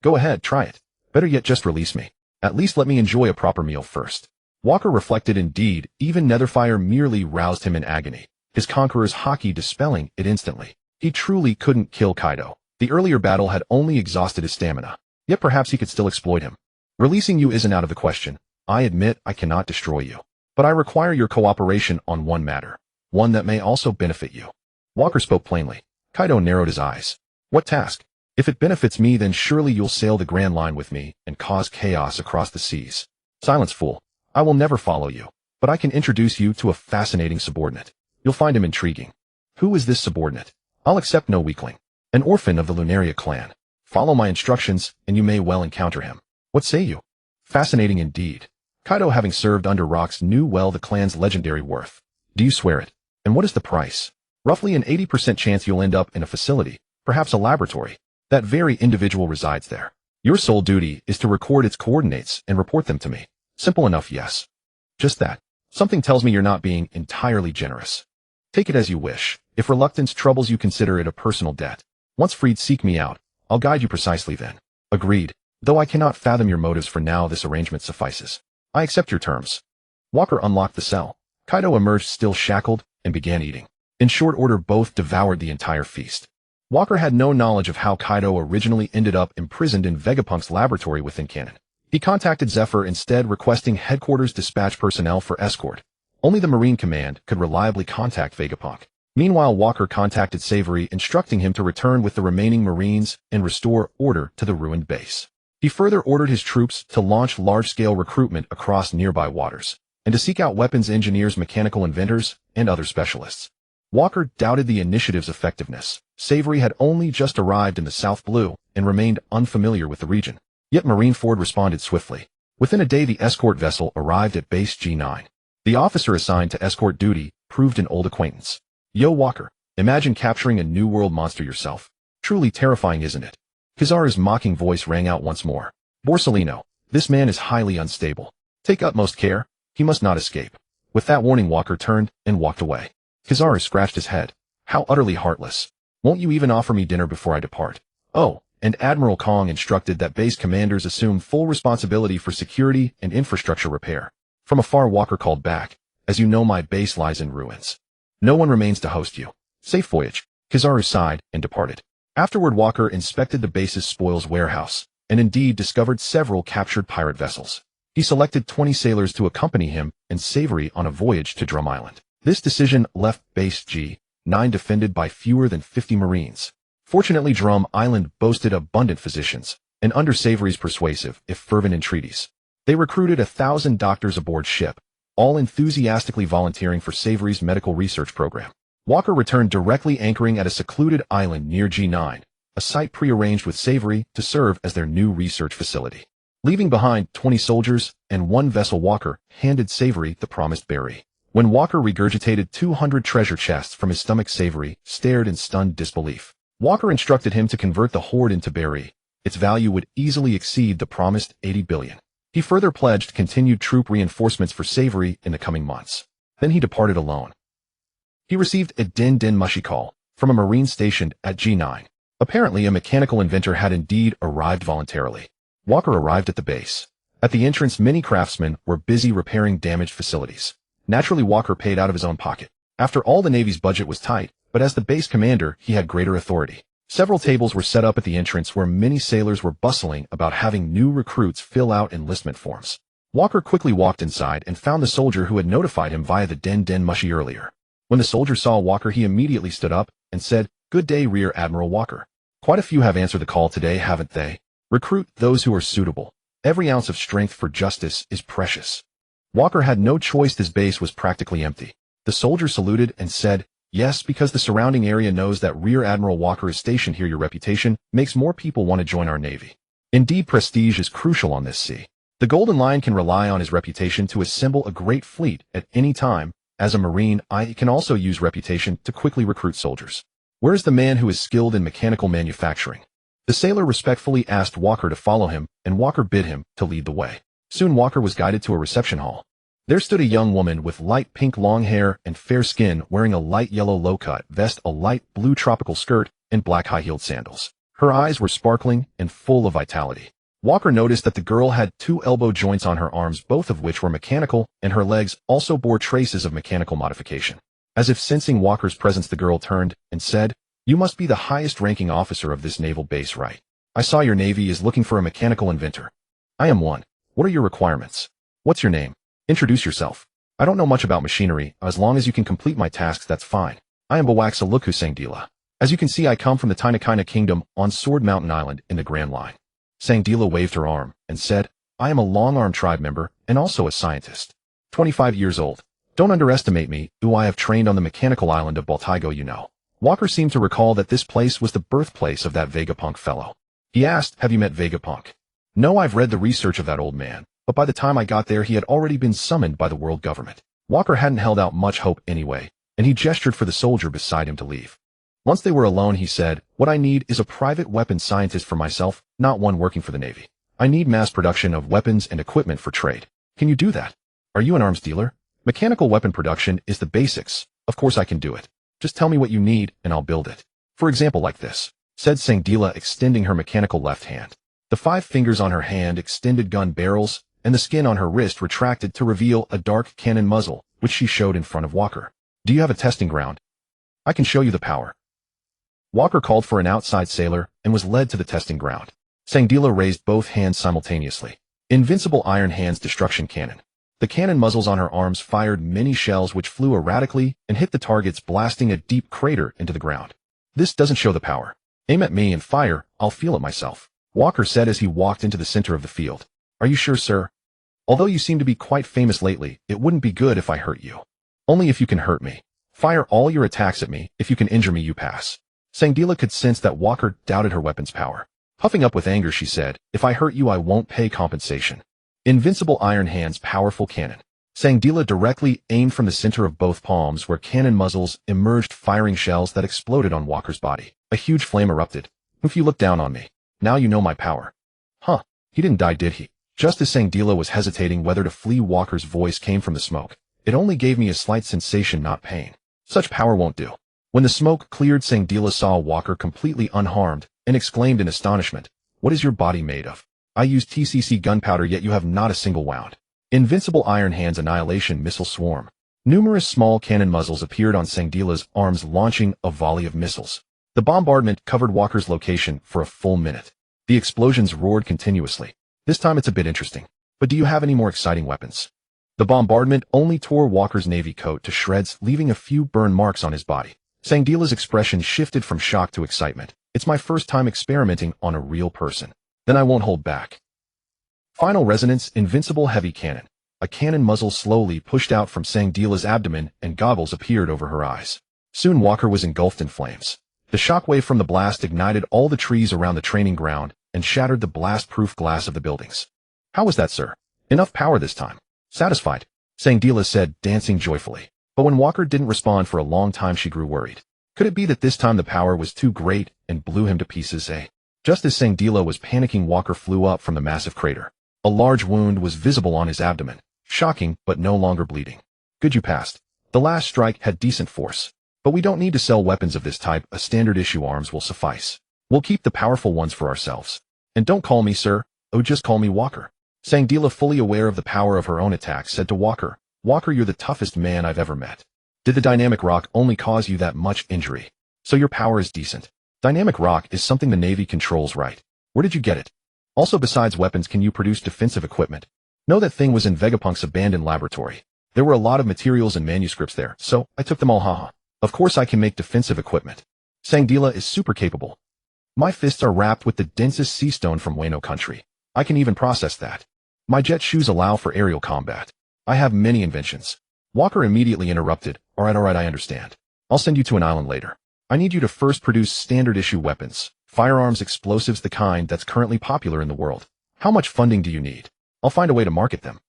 Go ahead, try it. Better yet, just release me. At least let me enjoy a proper meal first." Walker reflected. Indeed, even Netherfire merely roused him in agony, his Conqueror's Haki dispelling it instantly. He truly couldn't kill Kaido. The earlier battle had only exhausted his stamina, yet perhaps he could still exploit him. "Releasing you isn't out of the question. I admit I cannot destroy you. But I require your cooperation on one matter, one that may also benefit you." Walker spoke plainly. Kaido narrowed his eyes. "What task? If it benefits me, then surely you'll sail the Grand Line with me and cause chaos across the seas." "Silence, fool. I will never follow you, but I can introduce you to a fascinating subordinate. You'll find him intriguing." "Who is this subordinate?" "I'll accept no weakling. An orphan of the Lunaria clan. Follow my instructions, and you may well encounter him." "What say you?" "Fascinating indeed." Kaido, having served under rocks, knew well the clan's legendary worth. Do you swear it? And what is the price? Roughly an 80% chance you'll end up in a facility, perhaps a laboratory. That very individual resides there. Your sole duty is to record its coordinates and report them to me. Simple enough, yes. Just that. Something tells me you're not being entirely generous. Take it as you wish. If reluctance troubles you, consider it a personal debt. Once freed, seek me out. I'll guide you precisely then. Agreed. Though I cannot fathom your motives for now, this arrangement suffices. I accept your terms. Walker unlocked the cell. Kaido emerged still shackled and began eating. In short order, both devoured the entire feast. Walker had no knowledge of how Kaido originally ended up imprisoned in Vegapunk's laboratory within canon. He contacted Zephyr instead, requesting headquarters dispatch personnel for escort. Only the Marine Command could reliably contact Vegapunk. Meanwhile, Walker contacted Savory, instructing him to return with the remaining Marines and restore order to the ruined base. He further ordered his troops to launch large-scale recruitment across nearby waters, and to seek out weapons engineers, mechanical inventors, and other specialists. Walker doubted the initiative's effectiveness. Savory had only just arrived in the South Blue and remained unfamiliar with the region. Yet Marineford responded swiftly. Within a day, the escort vessel arrived at base G9. The officer assigned to escort duty proved an old acquaintance. Yo, Walker, imagine capturing a New World monster yourself. Truly terrifying, isn't it? Kizaru's mocking voice rang out once more. Borsellino, this man is highly unstable. Take utmost care. He must not escape. With that warning, Walker turned and walked away. Kizaru scratched his head. How utterly heartless. Won't you even offer me dinner before I depart? Oh, and Admiral Kong instructed that base commanders assume full responsibility for security and infrastructure repair. From afar, Walker called back. As you know, my base lies in ruins. No one remains to host you. Safe voyage. Kizaru sighed and departed. Afterward, Walker inspected the base's spoils warehouse, and indeed discovered several captured pirate vessels. He selected 20 sailors to accompany him and Savory on a voyage to Drum Island. This decision left base G9 defended by fewer than 50 Marines. Fortunately, Drum Island boasted abundant physicians, and under Savory's persuasive, if fervent entreaties, they recruited 1,000 doctors aboard ship, all enthusiastically volunteering for Savory's medical research program. Walker returned directly, anchoring at a secluded island near G9, a site prearranged with Savory to serve as their new research facility. Leaving behind 20 soldiers and one vessel, Walker handed Savory the promised berry. When Walker regurgitated 200 treasure chests from his stomach, Savory stared in stunned disbelief. Walker instructed him to convert the hoard into berry. Its value would easily exceed the promised 80 billion. He further pledged continued troop reinforcements for Savory in the coming months. Then he departed alone. He received a din mushy call from a Marine stationed at G9. Apparently, a mechanical inventor had indeed arrived voluntarily. Walker arrived at the base. At the entrance, many craftsmen were busy repairing damaged facilities. Naturally, Walker paid out of his own pocket. After all, the Navy's budget was tight, but as the base commander, he had greater authority. Several tables were set up at the entrance where many sailors were bustling about having new recruits fill out enlistment forms. Walker quickly walked inside and found the soldier who had notified him via the din mushy earlier. When the soldier saw Walker, he immediately stood up and said, "Good day, Rear Admiral Walker. Quite a few have answered the call today, haven't they? Recruit those who are suitable. Every ounce of strength for justice is precious." Walker had no choice. His base was practically empty. The soldier saluted and said, "Yes, because the surrounding area knows that Rear Admiral Walker is stationed here. Your reputation makes more people want to join our Navy. Indeed, prestige is crucial on this sea. The Golden Lion can rely on his reputation to assemble a great fleet at any time. As a Marine, I can also use reputation to quickly recruit soldiers. Where is the man who is skilled in mechanical manufacturing?" The sailor respectfully asked Walker to follow him, and Walker bid him to lead the way. Soon Walker was guided to a reception hall. There stood a young woman with light pink long hair and fair skin, wearing a light yellow low-cut vest, a light blue tropical skirt, and black high-heeled sandals. Her eyes were sparkling and full of vitality. Walker noticed that the girl had 2 elbow joints on her arms, both of which were mechanical, and her legs also bore traces of mechanical modification. As if sensing Walker's presence, the girl turned and said, "You must be the highest-ranking officer of this naval base, right? I saw your Navy is looking for a mechanical inventor." "I am one. What are your requirements?" "What's your name?" "Introduce yourself." "I don't know much about machinery. As long as you can complete my tasks, that's fine. I am Bawaxa Sangdila. As you can see, I come from the Tainakaina Kingdom on Sword Mountain Island in the Grand Line." Sangdila waved her arm and said, "I am a long-arm tribe member and also a scientist. 25 years old. Don't underestimate me, who I have trained on the mechanical island of Baltigo, you know." Walker seemed to recall that this place was the birthplace of that Vegapunk fellow. He asked, "Have you met Vegapunk?" "No, I've read the research of that old man, but by the time I got there he had already been summoned by the world government." Walker hadn't held out much hope anyway, and he gestured for the soldier beside him to leave. Once they were alone, he said, "What I need is a private weapons scientist for myself, not one working for the Navy. I need mass production of weapons and equipment for trade. Can you do that? Are you an arms dealer? Mechanical weapon production is the basics. Of course I can do it. Just tell me what you need, and I'll build it. For example like this," said Sangdila, extending her mechanical left hand. The 5 fingers on her hand extended gun barrels, and the skin on her wrist retracted to reveal a dark cannon muzzle, which she showed in front of Walker. "Do you have a testing ground? I can show you the power." Walker called for an outside sailor and was led to the testing ground. Sangdila raised both hands simultaneously. Invincible Iron Hand's destruction cannon. The cannon muzzles on her arms fired many shells which flew erratically and hit the targets, blasting a deep crater into the ground. "This doesn't show the power. Aim at me and fire, I'll feel it myself," Walker said as he walked into the center of the field. "Are you sure, sir? Although you seem to be quite famous lately, it wouldn't be good if I hurt you. Only if you can hurt me. Fire all your attacks at me. If you can injure me, you pass." Sangdila could sense that Walker doubted her weapon's power. Puffing up with anger, she said, "If I hurt you, I won't pay compensation." Invincible Iron Hand's powerful cannon. Sangdila directly aimed from the center of both palms where cannon muzzles emerged, firing shells that exploded on Walker's body. A huge flame erupted. "If you look down on me, now you know my power." "Huh, he didn't die, did he?" Just as Sangdila was hesitating whether to flee, Walker's voice came from the smoke. "It only gave me a slight sensation, not pain. Such power won't do." When the smoke cleared, Sangdila saw Walker completely unharmed and exclaimed in astonishment, "What is your body made of? I used TCC gunpowder, yet you have not a single wound." Invincible Iron Hand's annihilation missile swarm. Numerous small cannon muzzles appeared on Sangdila's arms, launching a volley of missiles. The bombardment covered Walker's location for a full minute. The explosions roared continuously. "This time it's a bit interesting. But do you have any more exciting weapons?" The bombardment only tore Walker's navy coat to shreds, leaving a few burn marks on his body. Sangdila's expression shifted from shock to excitement. "It's my first time experimenting on a real person. Then I won't hold back." Final resonance. Invincible heavy cannon. A cannon muzzle slowly pushed out from Sangdila's abdomen and goggles appeared over her eyes. Soon Walker was engulfed in flames. The shockwave from the blast ignited all the trees around the training ground and shattered the blast-proof glass of the buildings. "How was that, sir? Enough power this time." "Satisfied," Sangdila said, dancing joyfully. But when Walker didn't respond for a long time, she grew worried. Could it be that this time the power was too great and blew him to pieces? Just as Sangdila was panicking, Walker flew up from the massive crater. A large wound was visible on his abdomen. Shocking, but no longer bleeding. "Good, you passed. The last strike had decent force. But we don't need to sell weapons of this type. A standard issue arms will suffice. We'll keep the powerful ones for ourselves. And don't call me sir. Oh, just call me Walker." Sangdila, fully aware of the power of her own attack, said to Walker, "Walker, you're the toughest man I've ever met. Did the dynamic rock only cause you that much injury? So your power is decent. Dynamic rock is something the Navy controls, right? Where did you get it? Also, besides weapons, can you produce defensive equipment?" "No, that thing was in Vegapunk's abandoned laboratory. There were a lot of materials and manuscripts there, so I took them all, haha. Of course I can make defensive equipment. Sangdila is super capable. My fists are wrapped with the densest sea stone from Wano country. I can even process that. My jet shoes allow for aerial combat. I have many inventions." Walker immediately interrupted. All right, I understand. I'll send you to an island later. I need you to first produce standard issue weapons, firearms, explosives, the kind that's currently popular in the world. How much funding do you need? I'll find a way to market them."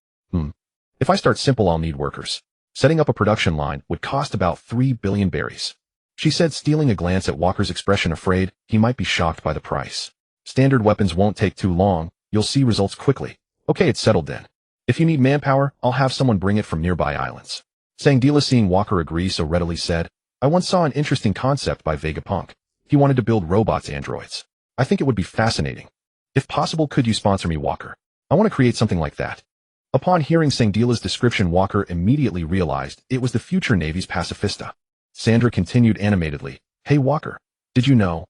If I start simple, I'll need workers. Setting up a production line would cost about 3 billion berries," she said, stealing a glance at Walker's expression, afraid he might be shocked by the price. "Standard weapons won't take too long. You'll see results quickly." "Okay, it's settled then. If you need manpower, I'll have someone bring it from nearby islands." Sangdila, seeing Walker agree so readily, said, "I once saw an interesting concept by Vegapunk. He wanted to build robots, androids. I think it would be fascinating. If possible, could you sponsor me, Walker? I want to create something like that." Upon hearing Sangdila's description, Walker immediately realized it was the future Navy's pacifista. Sandra continued animatedly, "Hey Walker, did you know?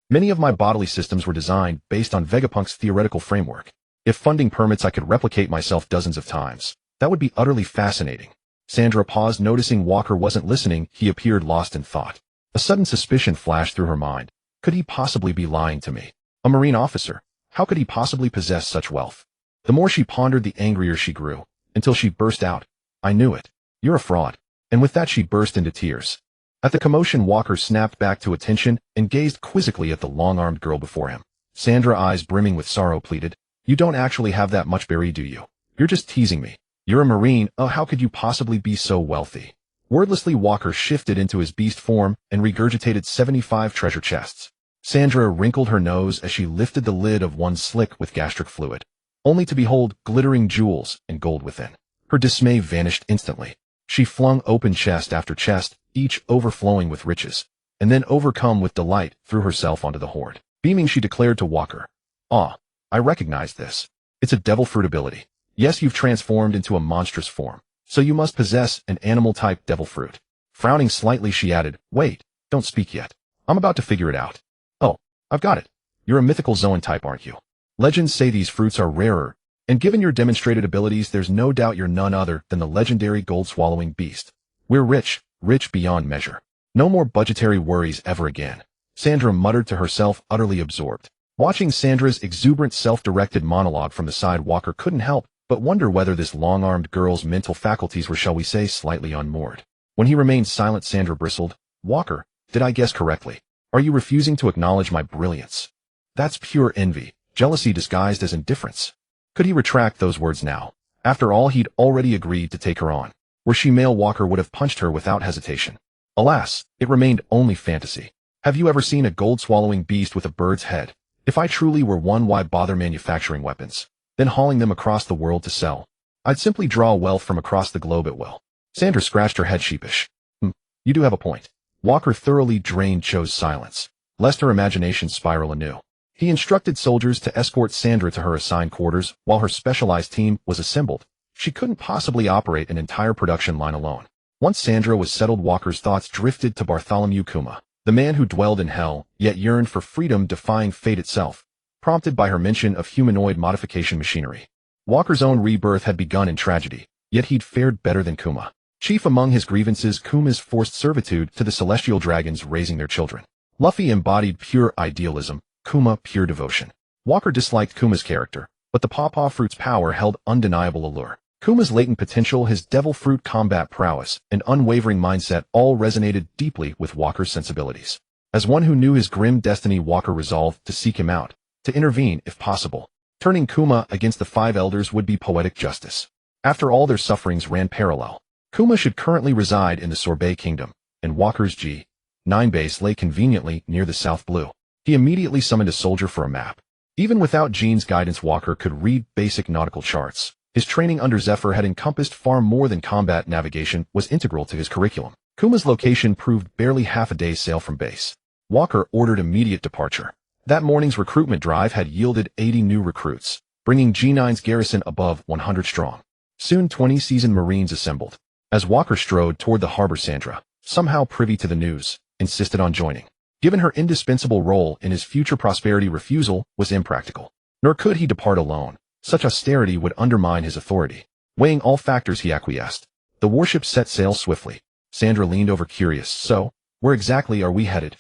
Many of my bodily systems were designed based on Vegapunk's theoretical framework. If funding permits, I could replicate myself dozens of times. That would be utterly fascinating." Sandra paused, noticing Walker wasn't listening. He appeared lost in thought. A sudden suspicion flashed through her mind. Could he possibly be lying to me? A Marine officer. How could he possibly possess such wealth? The more she pondered, the angrier she grew, until she burst out, "I knew it. You're a fraud." And with that, she burst into tears. At the commotion, Walker snapped back to attention and gazed quizzically at the long-armed girl before him. Sandra, eyes brimming with sorrow, pleaded, "You don't actually have that much berry, do you? You're just teasing me." You're a Marine, oh how could you possibly be so wealthy? Wordlessly Walker shifted into his beast form and regurgitated 75 treasure chests. Sandra wrinkled her nose as she lifted the lid of one slick with gastric fluid, only to behold glittering jewels and gold within. Her dismay vanished instantly. She flung open chest after chest, each overflowing with riches, and then overcome with delight threw herself onto the hoard. Beaming she declared to Walker, "Ah, I recognize this. It's a devil fruit ability. Yes, you've transformed into a monstrous form, so you must possess an animal-type devil fruit." Frowning slightly she added, "Wait, don't speak yet. I'm about to figure it out. Oh, I've got it. You're a mythical Zoan type, aren't you? Legends say these fruits are rarer, and given your demonstrated abilities, there's no doubt you're none other than the legendary gold-swallowing beast. We're rich, rich beyond measure. No more budgetary worries ever again." Sandra muttered to herself, utterly absorbed. Watching Sandra's exuberant self-directed monologue from the side, Walker couldn't help but wonder whether this long-armed girl's mental faculties were, shall we say, slightly unmoored. When he remained silent, Sandra bristled. "Walker, did I guess correctly? Are you refusing to acknowledge my brilliance? That's pure envy, jealousy disguised as indifference." Could he retract those words now? After all, he'd already agreed to take her on. Were she male, Walker would have punched her without hesitation. Alas, it remained only fantasy. Have you ever seen a gold-swallowing beast with a bird's head? If I truly were one, why bother manufacturing weapons, then hauling them across the world to sell? I'd simply draw wealth from across the globe at will. Sandra scratched her head sheepish. You do have a point. Walker, thoroughly drained, chose silence, lest her imagination spiral anew. He instructed soldiers to escort Sandra to her assigned quarters while her specialized team was assembled. She couldn't possibly operate an entire production line alone. Once Sandra was settled, Walker's thoughts drifted to Bartholomew Kuma, the man who dwelled in hell, yet yearned for freedom, defying fate itself, prompted by her mention of humanoid modification machinery. Walker's own rebirth had begun in tragedy, yet he'd fared better than Kuma. Chief among his grievances, Kuma's forced servitude to the celestial dragons raising their children. Luffy embodied pure idealism, Kuma pure devotion. Walker disliked Kuma's character, but the pawpaw fruit's power held undeniable allure. Kuma's latent potential, his devil fruit combat prowess, and unwavering mindset all resonated deeply with Walker's sensibilities. As one who knew his grim destiny, Walker resolved to seek him out, to intervene if possible. Turning Kuma against the five elders would be poetic justice. After all, their sufferings ran parallel. Kuma should currently reside in the Sorbet Kingdom, and Walker's G9 base lay conveniently near the South Blue. He immediately summoned a soldier for a map. Even without Jean's guidance, Walker could read basic nautical charts. His training under Zephyr had encompassed far more than combat. Navigation was integral to his curriculum. Kuma's location proved barely half a day's sail from base. Walker ordered immediate departure. That morning's recruitment drive had yielded 80 new recruits, bringing G9's garrison above 100 strong. Soon 20 seasoned Marines assembled. As Walker strode toward the harbor, Sandra, somehow privy to the news, insisted on joining. Given her indispensable role in his future prosperity, refusal was impractical. Nor could he depart alone. Such austerity would undermine his authority. Weighing all factors, he acquiesced. The warship set sail swiftly. Sandra leaned over, curious. "So, where exactly are we headed?"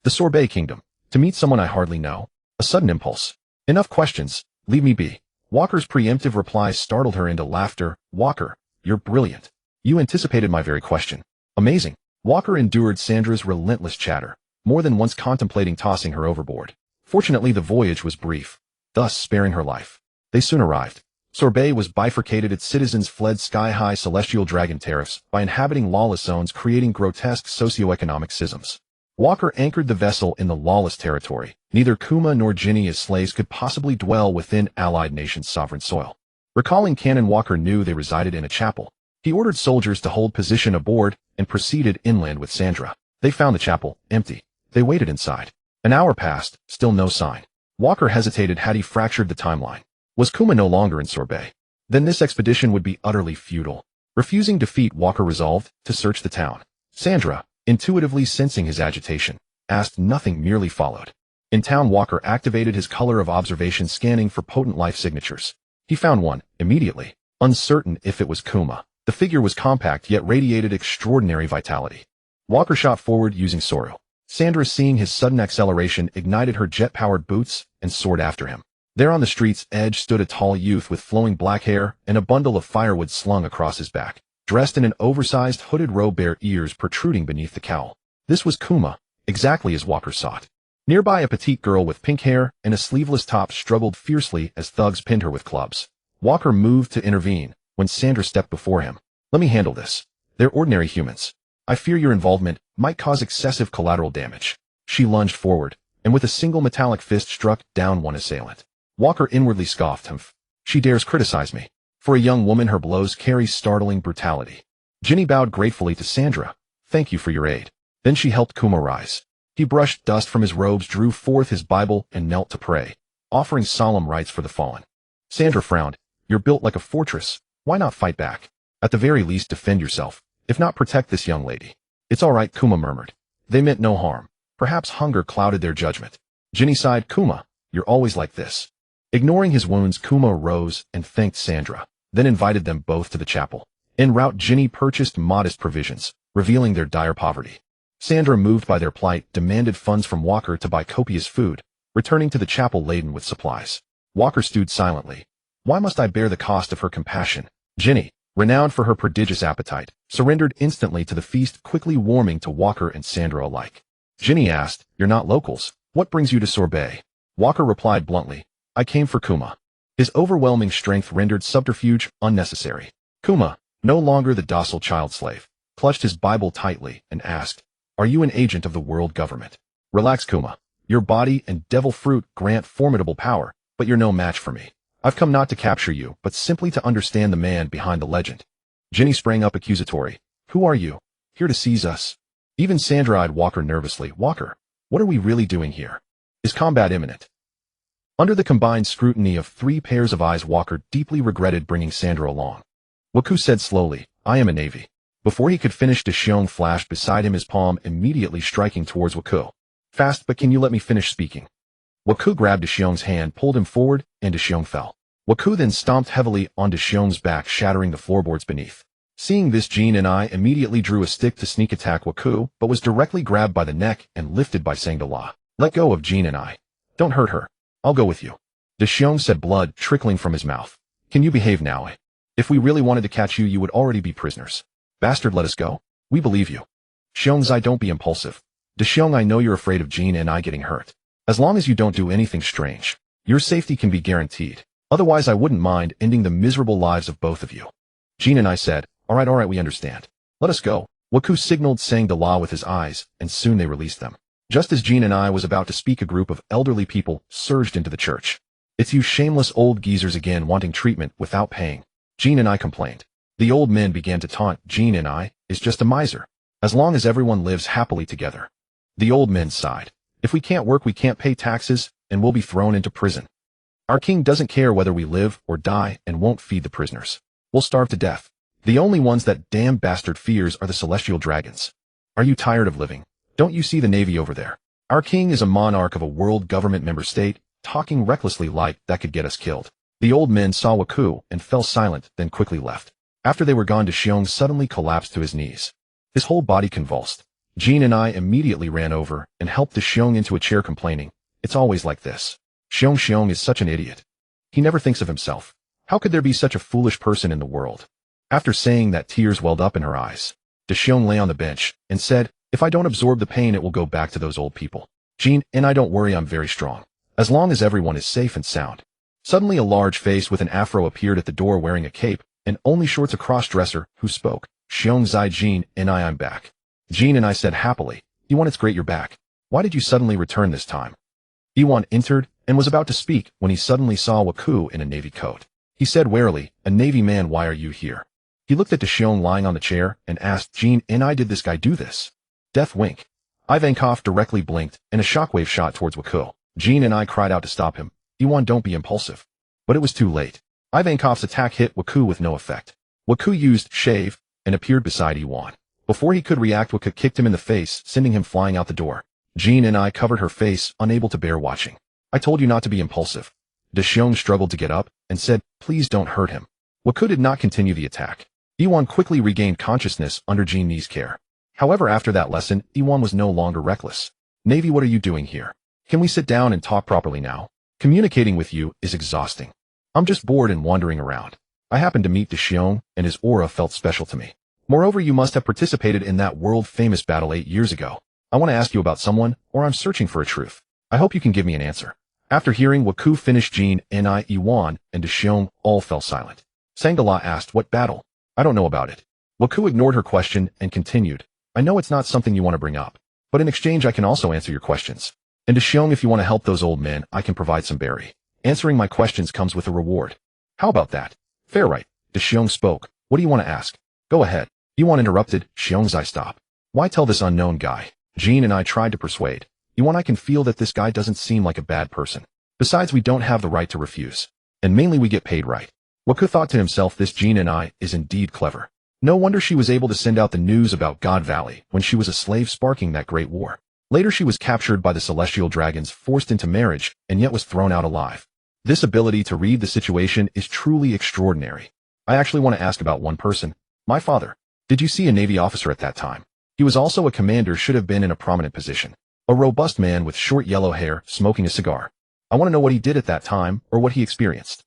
"The Sorbet Kingdom. To meet someone I hardly know." A sudden impulse. "Enough questions. Leave me be." Walker's preemptive reply startled her into laughter. "Walker, you're brilliant. You anticipated my very question. Amazing." Walker endured Sandra's relentless chatter, more than once contemplating tossing her overboard. Fortunately, the voyage was brief, thus sparing her life. They soon arrived. Sorbet was bifurcated. Its citizens fled sky-high celestial dragon tariffs by inhabiting lawless zones, creating grotesque socioeconomic schisms. Walker anchored the vessel in the lawless territory. Neither Kuma nor Ginny as slaves could possibly dwell within allied nations' sovereign soil. Recalling canon, Walker knew they resided in a chapel. He ordered soldiers to hold position aboard and proceeded inland with Sandra. They found the chapel empty. They waited inside. An hour passed, still no sign. Walker hesitated. Had he fractured the timeline? Was Kuma no longer in Sorbet? Then this expedition would be utterly futile. Refusing defeat, Walker resolved to search the town. Sandra, intuitively sensing his agitation, asked nothing, merely followed. In town, Walker activated his color of observation, scanning for potent life signatures. He found one, immediately. Uncertain if it was Kuma, the figure was compact yet radiated extraordinary vitality. Walker shot forward using Soru. Sandra, seeing his sudden acceleration, ignited her jet-powered boots and soared after him. There on the street's edge stood a tall youth with flowing black hair and a bundle of firewood slung across his back, dressed in an oversized hooded robe, bare ears protruding beneath the cowl. This was Kuma, exactly as Walker sought. Nearby, a petite girl with pink hair and a sleeveless top struggled fiercely as thugs pinned her with clubs. Walker moved to intervene, when Sandra stepped before him. Let me handle this. They're ordinary humans. I fear your involvement might cause excessive collateral damage. She lunged forward, and with a single metallic fist struck down one assailant. Walker inwardly scoffed. Humph. She dares criticize me. For a young woman, her blows carry startling brutality. Ginny bowed gratefully to Sandra. Thank you for your aid. Then she helped Kuma rise. He brushed dust from his robes, drew forth his Bible, and knelt to pray, offering solemn rites for the fallen. Sandra frowned. You're built like a fortress. Why not fight back? At the very least, defend yourself, if not protect this young lady. It's all right, Kuma murmured. They meant no harm. Perhaps hunger clouded their judgment. Ginny sighed. Kuma, you're always like this. Ignoring his wounds, Kuma rose and thanked Sandra, then invited them both to the chapel. En route, Ginny purchased modest provisions, revealing their dire poverty. Sandra, moved by their plight, demanded funds from Walker to buy copious food, returning to the chapel laden with supplies. Walker stewed silently. Why must I bear the cost of her compassion? Ginny, renowned for her prodigious appetite, surrendered instantly to the feast, quickly warming to Walker and Sandra alike. Ginny asked, You're not locals. What brings you to Sorbet? Walker replied bluntly, I came for Kuma. His overwhelming strength rendered subterfuge unnecessary. Kuma, no longer the docile child slave, clutched his Bible tightly and asked, Are you an agent of the world government? Relax, Kuma. Your body and devil fruit grant formidable power, but you're no match for me. I've come not to capture you, but simply to understand the man behind the legend. Ginny sprang up accusatory. Who are you? Here to seize us? Even Sandra eyed Walker nervously. Walker, what are we really doing here? Is combat imminent? Under the combined scrutiny of 3 pairs of eyes, Walker deeply regretted bringing Sandra along. Waku said slowly, I am a Navy. Before he could finish, Deshiong flashed beside him, his palm immediately striking towards Waku. Fast, but can you let me finish speaking? Waku grabbed Deshiong's hand, pulled him forward, and Deshiong fell. Waku then stomped heavily on Deshiong's back, shattering the floorboards beneath. Seeing this, Jean and I immediately drew a stick to sneak attack Waku, but was directly grabbed by the neck and lifted by Sangdala. Let go of Jean and I. Don't hurt her. I'll go with you. Deshiong said, blood trickling from his mouth. Can you behave now? If we really wanted to catch you, you would already be prisoners. Bastard, let us go. We believe you. Xiongzai, don't be impulsive. Deshiong, I know you're afraid of Jean and I getting hurt. As long as you don't do anything strange, your safety can be guaranteed. Otherwise, I wouldn't mind ending the miserable lives of both of you. Jean and I said, all right, we understand. Let us go. Waku signaled Sangdala with his eyes, and soon they released them. Just as Jean and I was about to speak, a group of elderly people surged into the church. It's you shameless old geezers again, wanting treatment without paying. Jean and I complained. The old men began to taunt Jean and I, is just a miser. As long as everyone lives happily together. The old men sighed. If we can't work, we can't pay taxes, and we'll be thrown into prison. Our king doesn't care whether we live or die and won't feed the prisoners. We'll starve to death. The only ones that damn bastard fears are the celestial dragons. Are you tired of living? Don't you see the navy over there? Our king is a monarch of a world government member state, talking recklessly like that could get us killed. The old men saw Waku and fell silent, then quickly left. After they were gone, Deshiong suddenly collapsed to his knees. His whole body convulsed. Jean and I immediately ran over and helped Deshiong into a chair, complaining, it's always like this. Xiong is such an idiot. He never thinks of himself. How could there be such a foolish person in the world? After saying that, tears welled up in her eyes. Deshiong lay on the bench and said, if I don't absorb the pain, it will go back to those old people. Jean and I, don't worry, I'm very strong. As long as everyone is safe and sound. Suddenly a large face with an afro appeared at the door, wearing a cape and only shorts, a cross-dresser, who spoke. Xiongzai, Jean and I'm back. Jean and I said happily, Iwan, it's great you're back. Why did you suddenly return this time? Iwan entered and was about to speak when he suddenly saw Waku in a navy coat. He said warily, a navy man, why are you here? He looked at Deshiong lying on the chair and asked, Jean and I, did this guy do this? Death wink. Ivankov directly blinked and a shockwave shot towards Waku. Jean and I cried out to stop him. Iwan, don't be impulsive. But it was too late. Ivankov's attack hit Waku with no effect. Waku used shave and appeared beside Iwan. Before he could react, Waku kicked him in the face, sending him flying out the door. Jean and I covered her face, unable to bear watching. I told you not to be impulsive. Deshiong struggled to get up and said, please don't hurt him. Waku did not continue the attack. Iwan quickly regained consciousness under Jean's care. However, after that lesson, Iwan was no longer reckless. Navy, what are you doing here? Can we sit down and talk properly now? Communicating with you is exhausting. I'm just bored and wandering around. I happened to meet Deshiong, and his aura felt special to me. Moreover, you must have participated in that world-famous battle 8 years ago. I want to ask you about someone, or I'm searching for a truth. I hope you can give me an answer. After hearing Waku finish, Jean and I, Iwan, and Deshiong all fell silent. Sangala asked, what battle? I don't know about it. Waku ignored her question and continued. I know it's not something you want to bring up, but in exchange I can also answer your questions. And to Xiong, if you want to help those old men, I can provide some berry. Answering my questions comes with a reward. How about that? Fair, right? Xiong spoke. What do you want to ask? Go ahead. Yuan interrupted. Xiong's I stop. Why tell this unknown guy? Jean and I tried to persuade. Yuan, I can feel that this guy doesn't seem like a bad person. Besides, we don't have the right to refuse. And mainly we get paid right. Waku thought to himself, this Jean and I is indeed clever. No wonder she was able to send out the news about God Valley when she was a slave sparking that great war. Later she was captured by the celestial dragons, forced into marriage, and yet was thrown out alive. This ability to read the situation is truly extraordinary. I actually want to ask about one person. My father. Did you see a Navy officer at that time? He was also a commander, should have been in a prominent position. A robust man with short yellow hair, smoking a cigar. I want to know what he did at that time, or what he experienced.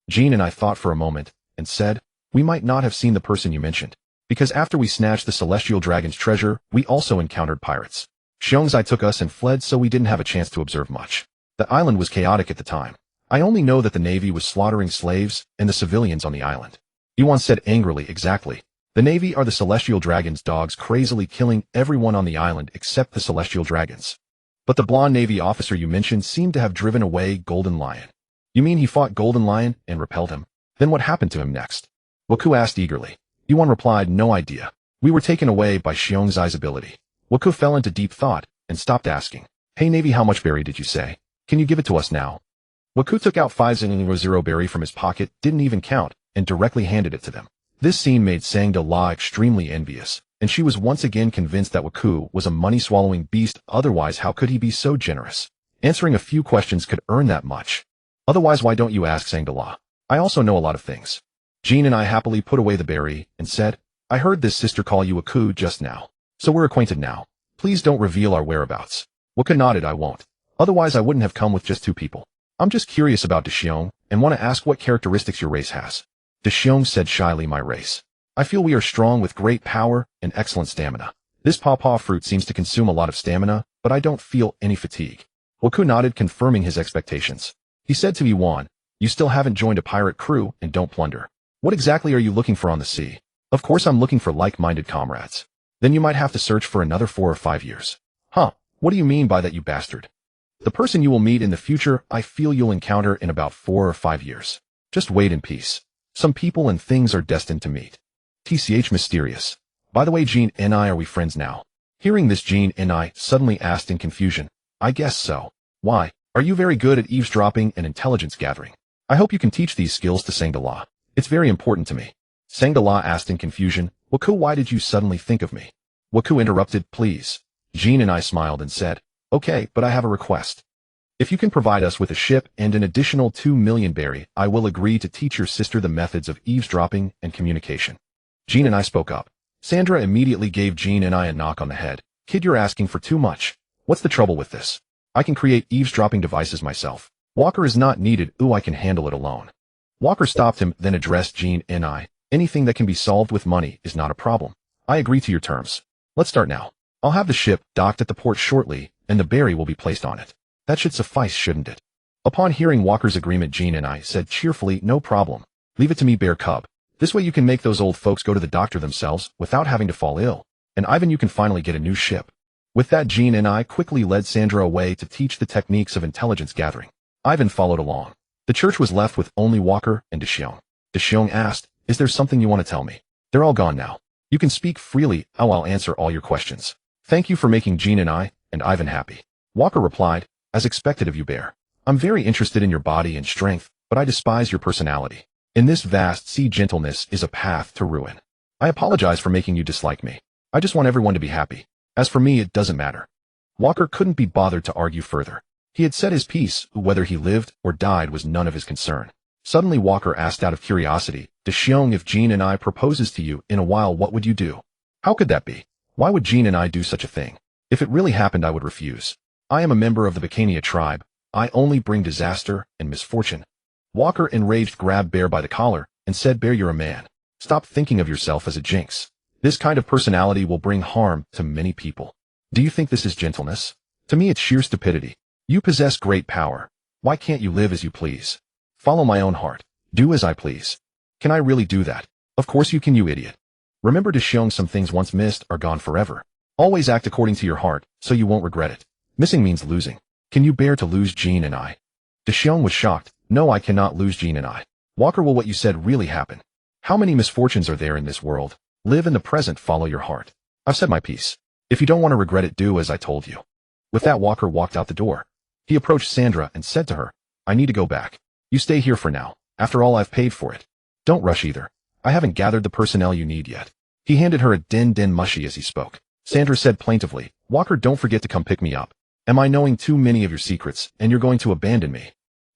Jean and I thought for a moment, and said, we might not have seen the person you mentioned, because after we snatched the celestial dragon's treasure, we also encountered pirates. Xiongzai took us and fled, so we didn't have a chance to observe much. The island was chaotic at the time. I only know that the Navy was slaughtering slaves and the civilians on the island. Yuan said angrily, exactly. The Navy are the celestial dragon's dogs, crazily killing everyone on the island except the celestial dragons. But the blonde Navy officer you mentioned seemed to have driven away Golden Lion. You mean he fought Golden Lion and repelled him? Then what happened to him next? Waku asked eagerly. Yuan replied, no idea. We were taken away by Xiongzai's ability. Waku fell into deep thought and stopped asking. Hey Navy, how much berry did you say? Can you give it to us now? Waku took out 500 berry from his pocket, didn't even count, and directly handed it to them. This scene made Sangda-la extremely envious, and she was once again convinced that Waku was a money-swallowing beast, otherwise how could he be so generous? Answering a few questions could earn that much. Otherwise, why don't you ask Sangda-la? I also know a lot of things. Jean and I happily put away the berry and said, I heard this sister call you Waku just now, so we're acquainted now. Please don't reveal our whereabouts. Waku nodded, I won't. Otherwise I wouldn't have come with just two people. I'm just curious about Xiong and want to ask what characteristics your race has. Xiong said shyly, my race. I feel we are strong with great power and excellent stamina. This pawpaw fruit seems to consume a lot of stamina, but I don't feel any fatigue. Waku nodded, confirming his expectations. He said to Yuan, you still haven't joined a pirate crew and don't plunder. What exactly are you looking for on the sea? Of course I'm looking for like-minded comrades. Then you might have to search for another 4 or 5 years. Huh, what do you mean by that, you bastard? The person you will meet in the future, I feel you'll encounter in about 4 or 5 years. Just wait in peace. Some people and things are destined to meet. TCH mysterious. By the way, Jean and I, are we friends now? Hearing this, Jean and I suddenly asked in confusion. I guess so. Why? Are you very good at eavesdropping and intelligence gathering? I hope you can teach these skills to Sangda-la. It's very important to me. Sangda-la asked in confusion. Waku, why did you suddenly think of me? Waku interrupted, please. Jean and I smiled and said, okay, but I have a request. If you can provide us with a ship and an additional 2 million berry, I will agree to teach your sister the methods of eavesdropping and communication. Jean and I spoke up. Sandra immediately gave Jean and I a knock on the head. Kid, you're asking for too much. What's the trouble with this? I can create eavesdropping devices myself. Walker is not needed. Ooh, I can handle it alone. Walker stopped him, then addressed Jean and I. Anything that can be solved with money is not a problem. I agree to your terms. Let's start now. I'll have the ship docked at the port shortly, and the berry will be placed on it. That should suffice, shouldn't it? Upon hearing Walker's agreement, Jean and I said cheerfully, no problem. Leave it to me, Bear Cub. This way you can make those old folks go to the doctor themselves without having to fall ill. And Ivan, you can finally get a new ship. With that, Jean and I quickly led Sandra away to teach the techniques of intelligence gathering. Ivan followed along. The church was left with only Walker and Xiong. Xiong asked, is there something you want to tell me? They're all gone now. You can speak freely. I'll answer all your questions. Thank you for making Jean and I and Ivan happy. Walker replied, as expected of you, Bear. I'm very interested in your body and strength, but I despise your personality. In this vast sea, gentleness is a path to ruin. I apologize for making you dislike me. I just want everyone to be happy. As for me, it doesn't matter. Walker couldn't be bothered to argue further. He had said his piece, whether he lived or died was none of his concern. Suddenly Walker asked out of curiosity, Xiong, if Jean and I proposes to you in a while, what would you do? How could that be? Why would Jean and I do such a thing? If it really happened, I would refuse. I am a member of the Bacania tribe. I only bring disaster and misfortune. Walker, enraged, grabbed Bear by the collar and said, Bear, you're a man. Stop thinking of yourself as a jinx. This kind of personality will bring harm to many people. Do you think this is gentleness? To me, it's sheer stupidity. You possess great power. Why can't you live as you please? Follow my own heart. Do as I please. Can I really do that? Of course you can, you idiot. Remember to Xiong, some things once missed are gone forever. Always act according to your heart, so you won't regret it. Missing means losing. Can you bear to lose Jean and I? Xiong was shocked. No, I cannot lose Jean and I. Walker, will what you said really happen? How many misfortunes are there in this world? Live in the present, follow your heart. I've said my piece. If you don't want to regret it, do as I told you. With that, Walker walked out the door. He approached Sandra and said to her, I need to go back. You stay here for now. After all, I've paid for it. Don't rush either. I haven't gathered the personnel you need yet. He handed her a din mushy as he spoke. Sandra said plaintively, Walker, don't forget to come pick me up. Am I knowing too many of your secrets, and you're going to abandon me?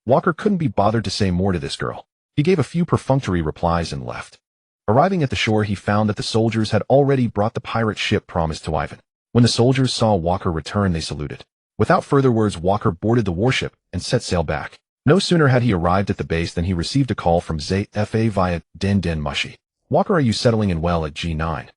Walker couldn't be bothered to say more to this girl. He gave a few perfunctory replies and left. Arriving at the shore, he found that the soldiers had already brought the pirate ship promised to Ivan. When the soldiers saw Walker return, they saluted. Without further words, Walker boarded the warship and set sail back. No sooner had he arrived at the base than he received a call from ZFA via din mushy. Walker, are you settling in well at G9?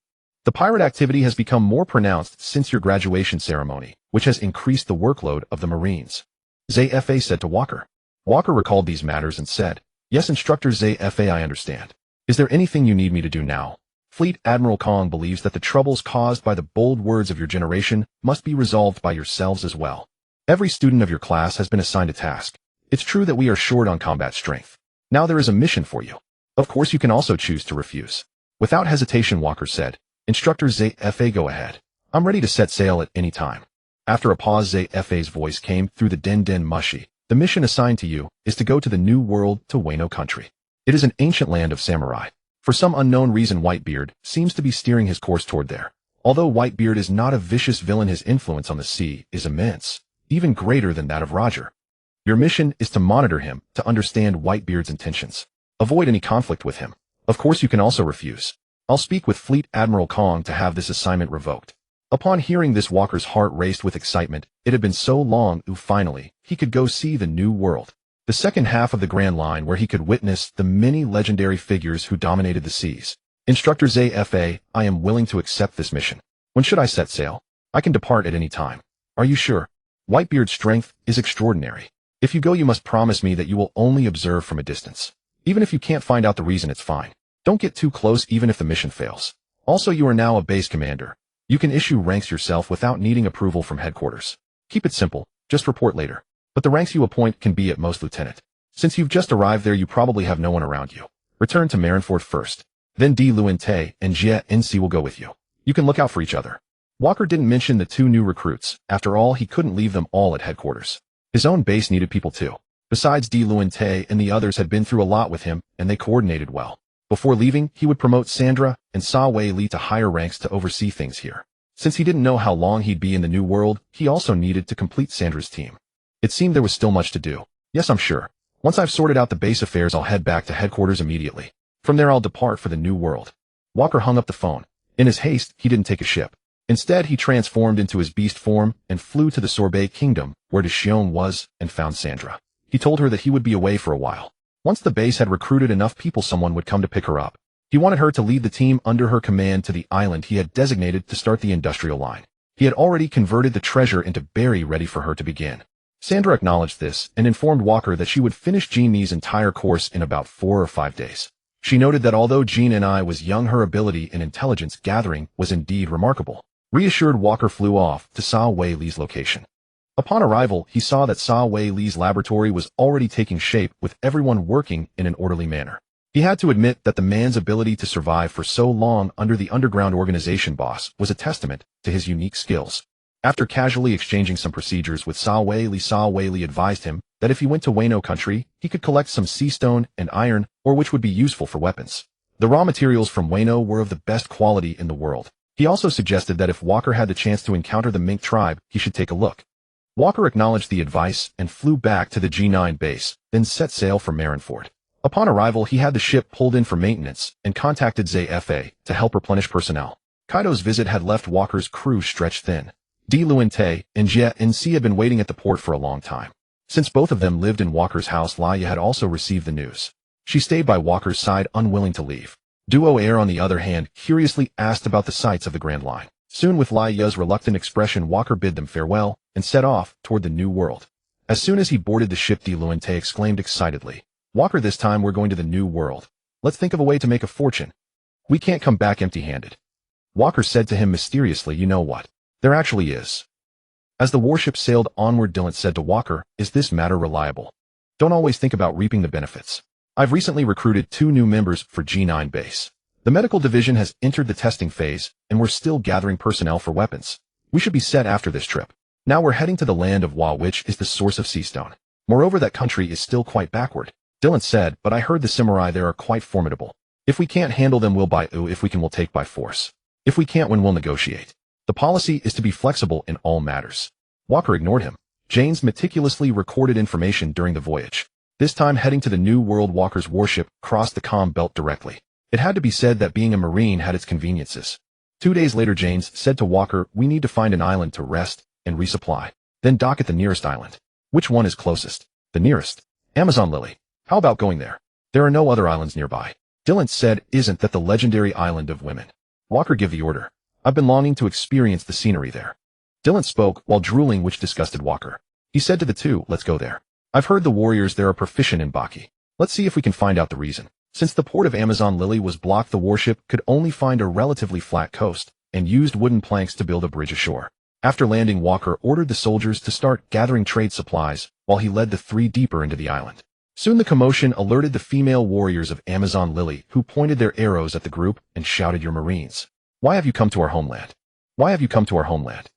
The pirate activity has become more pronounced since your graduation ceremony, which has increased the workload of the Marines. ZFA said to Walker. Walker recalled these matters and said, Yes, Instructor ZFA, I understand. Is there anything you need me to do now? Fleet Admiral Kong believes that the troubles caused by the bold words of your generation must be resolved by yourselves as well. Every student of your class has been assigned a task. It's true that we are short on combat strength. Now there is a mission for you. Of course, you can also choose to refuse. Without hesitation, Walker said, Instructor ZFA, go ahead. I'm ready to set sail at any time. After a pause, ZFA's voice came through the din mushy. The mission assigned to you is to go to the New World, to Wano country. It is an ancient land of samurai. For some unknown reason, Whitebeard seems to be steering his course toward there. Although Whitebeard is not a vicious villain, his influence on the sea is immense, even greater than that of Roger. Your mission is to monitor him, to understand Whitebeard's intentions. Avoid any conflict with him. Of course, you can also refuse. I'll speak with Fleet Admiral Kong to have this assignment revoked. Upon hearing this, Walker's heart raced with excitement. It had been so long, finally, he could go see the New World. The second half of the Grand Line, where he could witness the many legendary figures who dominated the seas. Instructor ZFA, I am willing to accept this mission. When should I set sail? I can depart at any time. Are you sure? Whitebeard's strength is extraordinary. If you go, you must promise me that you will only observe from a distance. Even if you can't find out the reason, it's fine. Don't get too close even if the mission fails. Also, you are now a base commander. You can issue ranks yourself without needing approval from headquarters. Keep it simple, just report later. But the ranks you appoint can be at most lieutenant. Since you've just arrived there, you probably have no one around you. Return to Marineford first. Then Di Luinte and Jia NC will go with you. You can look out for each other. Walker didn't mention the two new recruits. After all, he couldn't leave them all at headquarters. His own base needed people too. Besides, Di Luinte and the others had been through a lot with him, and they coordinated well. Before leaving, he would promote Sandra and Sa Wei Li to higher ranks to oversee things here. Since he didn't know how long he'd be in the New World, he also needed to complete Sandra's team. It seemed there was still much to do. Yes, I'm sure. Once I've sorted out the base affairs, I'll head back to headquarters immediately. From there, I'll depart for the New World. Walker hung up the phone. In his haste, he didn't take a ship. Instead, he transformed into his beast form and flew to the Sorbet Kingdom, where Deshion was, and found Sandra. He told her that he would be away for a while. Once the base had recruited enough people, someone would come to pick her up. He wanted her to lead the team under her command to the island he had designated to start the industrial line. He had already converted the treasure into berry ready for her to begin. Sandra acknowledged this and informed Walker that she would finish Jeannie's entire course in about 4 or 5 days. She noted that although Jean and I was young, her ability in intelligence gathering was indeed remarkable. Reassured, Walker flew off to Sa Wei Li's location. Upon arrival, he saw that Sa Wei Li's laboratory was already taking shape, with everyone working in an orderly manner. He had to admit that the man's ability to survive for so long under the underground organization boss was a testament to his unique skills. After casually exchanging some procedures with Sa Wei Li advised him that if he went to Wano country, he could collect some sea stone and iron, or which would be useful for weapons. The raw materials from Wano were of the best quality in the world. He also suggested that if Walker had the chance to encounter the mink tribe, he should take a look. Walker acknowledged the advice and flew back to the G9 base, then set sail for Marineford. Upon arrival, he had the ship pulled in for maintenance and contacted ZFA to help replenish personnel. Kaido's visit had left Walker's crew stretched thin. Di Luinte and Jia NC had been waiting at the port for a long time. Since both of them lived in Walker's house, Laia had also received the news. She stayed by Walker's side, unwilling to leave. Duo Air, on the other hand, curiously asked about the sights of the Grand Line. Soon, with Laia's reluctant expression, Walker bid them farewell and set off toward the New World. As soon as he boarded the ship, Di Luinte exclaimed excitedly, "Walker, this time we're going to the New World. Let's think of a way to make a fortune. We can't come back empty-handed. Walker said to him mysteriously, you know what? There actually is. As the warship sailed onward, Dylan said to Walker, is this matter reliable? Don't always think about reaping the benefits. I've recently recruited 2 new members for G9 base. The medical division has entered the testing phase, and we're still gathering personnel for weapons. We should be set after this trip. Now we're heading to the land of Wa, which is the source of Seastone. Moreover, that country is still quite backward. Dylan said, but I heard the samurai there are quite formidable. If we can't handle them, we'll buy if we can, we'll take by force. If we can't win, we'll negotiate. The policy is to be flexible in all matters. Walker ignored him. Jane's meticulously recorded information during the voyage. This time heading to the New World, Walker's warship crossed the comm belt directly. It had to be said that being a Marine had its conveniences. 2 days later, Janes said to Walker, we need to find an island to rest and resupply. Then dock at the nearest island. Which one is closest? The nearest. Amazon Lily. How about going there? There are no other islands nearby. Dylan said, isn't that the legendary island of women? Walker, give the order. I've been longing to experience the scenery there. Dylan spoke while drooling, which disgusted Walker. He said to the 2, let's go there. I've heard the warriors there are proficient in Baki. Let's see if we can find out the reason. Since the port of Amazon Lily was blocked, the warship could only find a relatively flat coast and used wooden planks to build a bridge ashore. After landing, Walker ordered the soldiers to start gathering trade supplies while he led the 3 deeper into the island. Soon the commotion alerted the female warriors of Amazon Lily, who pointed their arrows at the group and shouted, "You're Marines. Why have you come to our homeland? Why have you come to our homeland?"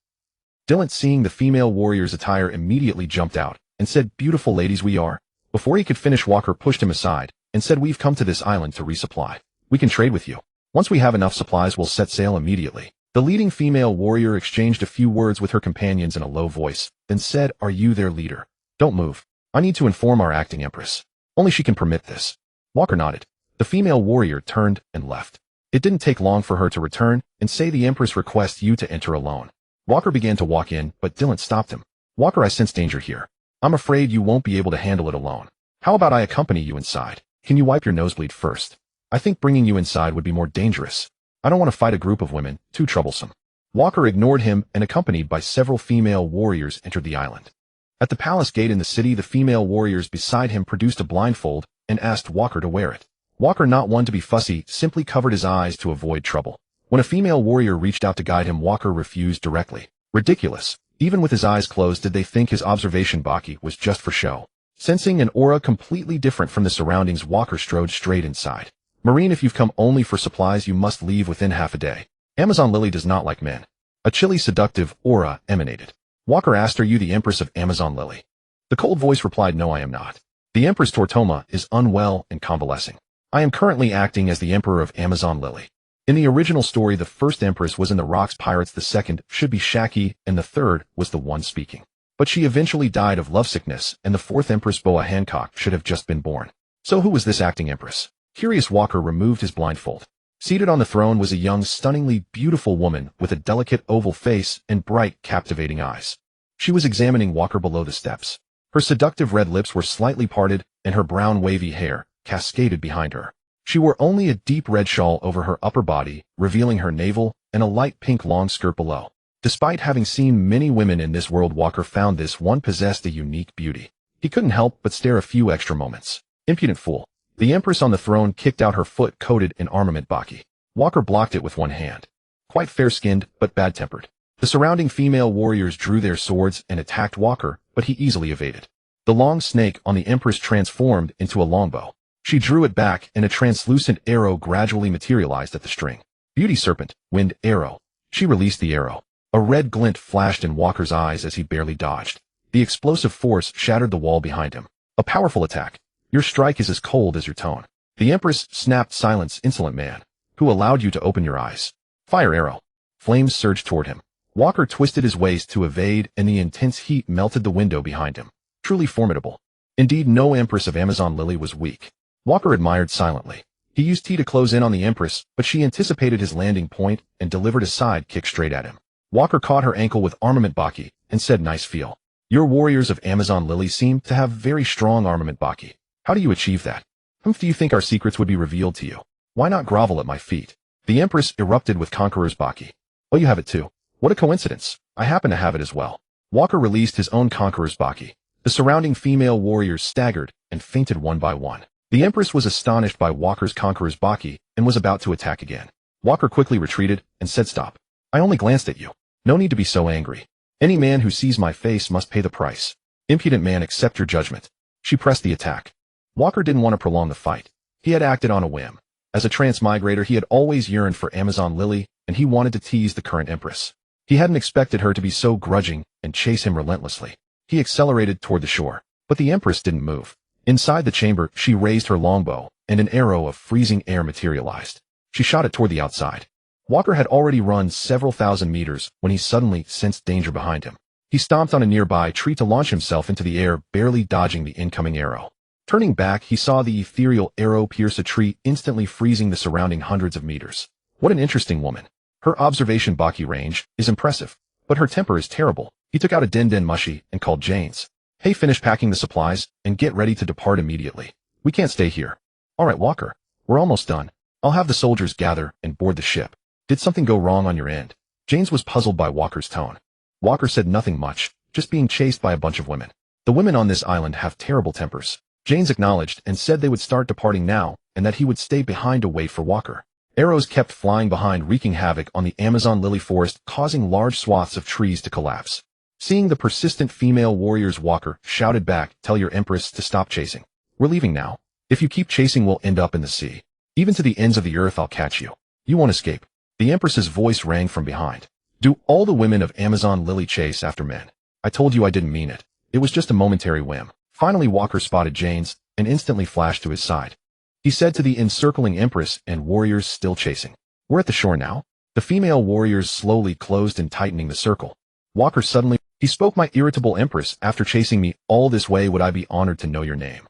Dylan, seeing the female warrior's attire, immediately jumped out and said, "Beautiful ladies we are." Before he could finish, Walker pushed him aside and said, "We've come to this island to resupply. We can trade with you. Once we have enough supplies, we'll set sail immediately." The leading female warrior exchanged a few words with her companions in a low voice, then said, "Are you their leader? Don't move. I need to inform our acting empress. Only she can permit this." Walker nodded. The female warrior turned and left. It didn't take long for her to return and say, "The empress requests you to enter alone." Walker began to walk in, but Dylan stopped him. "Walker, I sense danger here. I'm afraid you won't be able to handle it alone. How about I accompany you inside? Can you wipe your nosebleed first? I think bringing you inside would be more dangerous. I don't want to fight a group of women, too troublesome." Walker ignored him and, accompanied by several female warriors, entered the island. At the palace gate in the city, the female warriors beside him produced a blindfold and asked Walker to wear it. Walker, not one to be fussy, simply covered his eyes to avoid trouble. When a female warrior reached out to guide him, Walker refused directly. Ridiculous. Even with his eyes closed, did they think his observation Baki was just for show? Sensing an aura completely different from the surroundings, Walker strode straight inside. "Marine, if you've come only for supplies, you must leave within half a day. Amazon Lily does not like men." A chilly, seductive aura emanated. Walker asked, "Are you the Empress of Amazon Lily?" The cold voice replied, "No, I am not. The Empress Tortoma is unwell and convalescing. I am currently acting as the Emperor of Amazon Lily." In the original story, the first Empress was in the Rocks Pirates, the second should be Shaki, and the third was the one speaking. But she eventually died of lovesickness, and the fourth Empress, Boa Hancock, should have just been born. So who was this acting Empress? Curious, Walker removed his blindfold. Seated on the throne was a young, stunningly beautiful woman with a delicate oval face and bright, captivating eyes. She was examining Walker below the steps. Her seductive red lips were slightly parted, and her brown wavy hair cascaded behind her. She wore only a deep red shawl over her upper body, revealing her navel, and a light pink long skirt below. Despite having seen many women in this world, Walker found this one possessed a unique beauty. He couldn't help but stare a few extra moments. Impudent fool. The Empress on the throne kicked out her foot coated in armament Baki. Walker blocked it with one hand. Quite fair-skinned, but bad-tempered. The surrounding female warriors drew their swords and attacked Walker, but he easily evaded. The long snake on the Empress transformed into a longbow. She drew it back, and a translucent arrow gradually materialized at the string. Beauty serpent, wind arrow. She released the arrow. A red glint flashed in Walker's eyes as he barely dodged. The explosive force shattered the wall behind him. A powerful attack. Your strike is as cold as your tone. The Empress snapped, "Silence, insolent man. Who allowed you to open your eyes?" Fire arrow. Flames surged toward him. Walker twisted his waist to evade, and the intense heat melted the window behind him. Truly formidable. Indeed, no Empress of Amazon Lily was weak. Walker admired silently. He used T to close in on the Empress, but she anticipated his landing point and delivered a side kick straight at him. Walker caught her ankle with armament Baki and said, "Nice feel. Your warriors of Amazon Lily seem to have very strong armament Baki. How do you achieve that? Do you think our secrets would be revealed to you? Why not grovel at my feet?" The Empress erupted with Conqueror's Baki. "Oh, you have it too. What a coincidence. I happen to have it as well." Walker released his own Conqueror's Baki. The surrounding female warriors staggered and fainted one by one. The Empress was astonished by Walker's conqueror's Baki and was about to attack again. Walker quickly retreated and said, "Stop. I only glanced at you. No need to be so angry. Any man who sees my face must pay the price. Impudent man, accept your judgment." She pressed the attack. Walker didn't want to prolong the fight. He had acted on a whim. As a transmigrator, he had always yearned for Amazon Lily, and he wanted to tease the current Empress. He hadn't expected her to be so grudging and chase him relentlessly. He accelerated toward the shore, but the Empress didn't move. Inside the chamber, she raised her longbow, and an arrow of freezing air materialized. She shot it toward the outside. Walker had already run several thousand meters when he suddenly sensed danger behind him. He stomped on a nearby tree to launch himself into the air, barely dodging the incoming arrow. Turning back, he saw the ethereal arrow pierce a tree, instantly freezing the surrounding hundreds of meters. What an interesting woman. Her observation Baki range is impressive, but her temper is terrible. He took out a den mushy and called Janes. "Hey, finish packing the supplies and get ready to depart immediately. We can't stay here." "All right, Walker. We're almost done. I'll have the soldiers gather and board the ship." "Did something go wrong on your end?" Janes was puzzled by Walker's tone. Walker said nothing much, just being chased by a bunch of women. "The women on this island have terrible tempers." Janes acknowledged and said they would start departing now and that he would stay behind to wait for Walker. Arrows kept flying behind, wreaking havoc on the Amazon lily forest, causing large swaths of trees to collapse. Seeing the persistent female warriors, Walker shouted back, "Tell your Empress to stop chasing. We're leaving now. If you keep chasing, we'll end up in the sea. Even to the ends of the earth, I'll catch you. You won't escape." The Empress's voice rang from behind. "Do all the women of Amazon Lily chase after men? I told you I didn't mean it. It was just a momentary whim." Finally, Walker spotted Janes and instantly flashed to his side. He said to the encircling Empress and warriors still chasing, "We're at the shore now." The female warriors slowly closed in, tightening the circle. Walker suddenly, "He spoke, my irritable Empress, after chasing me all this way, would I be honored to know your name?"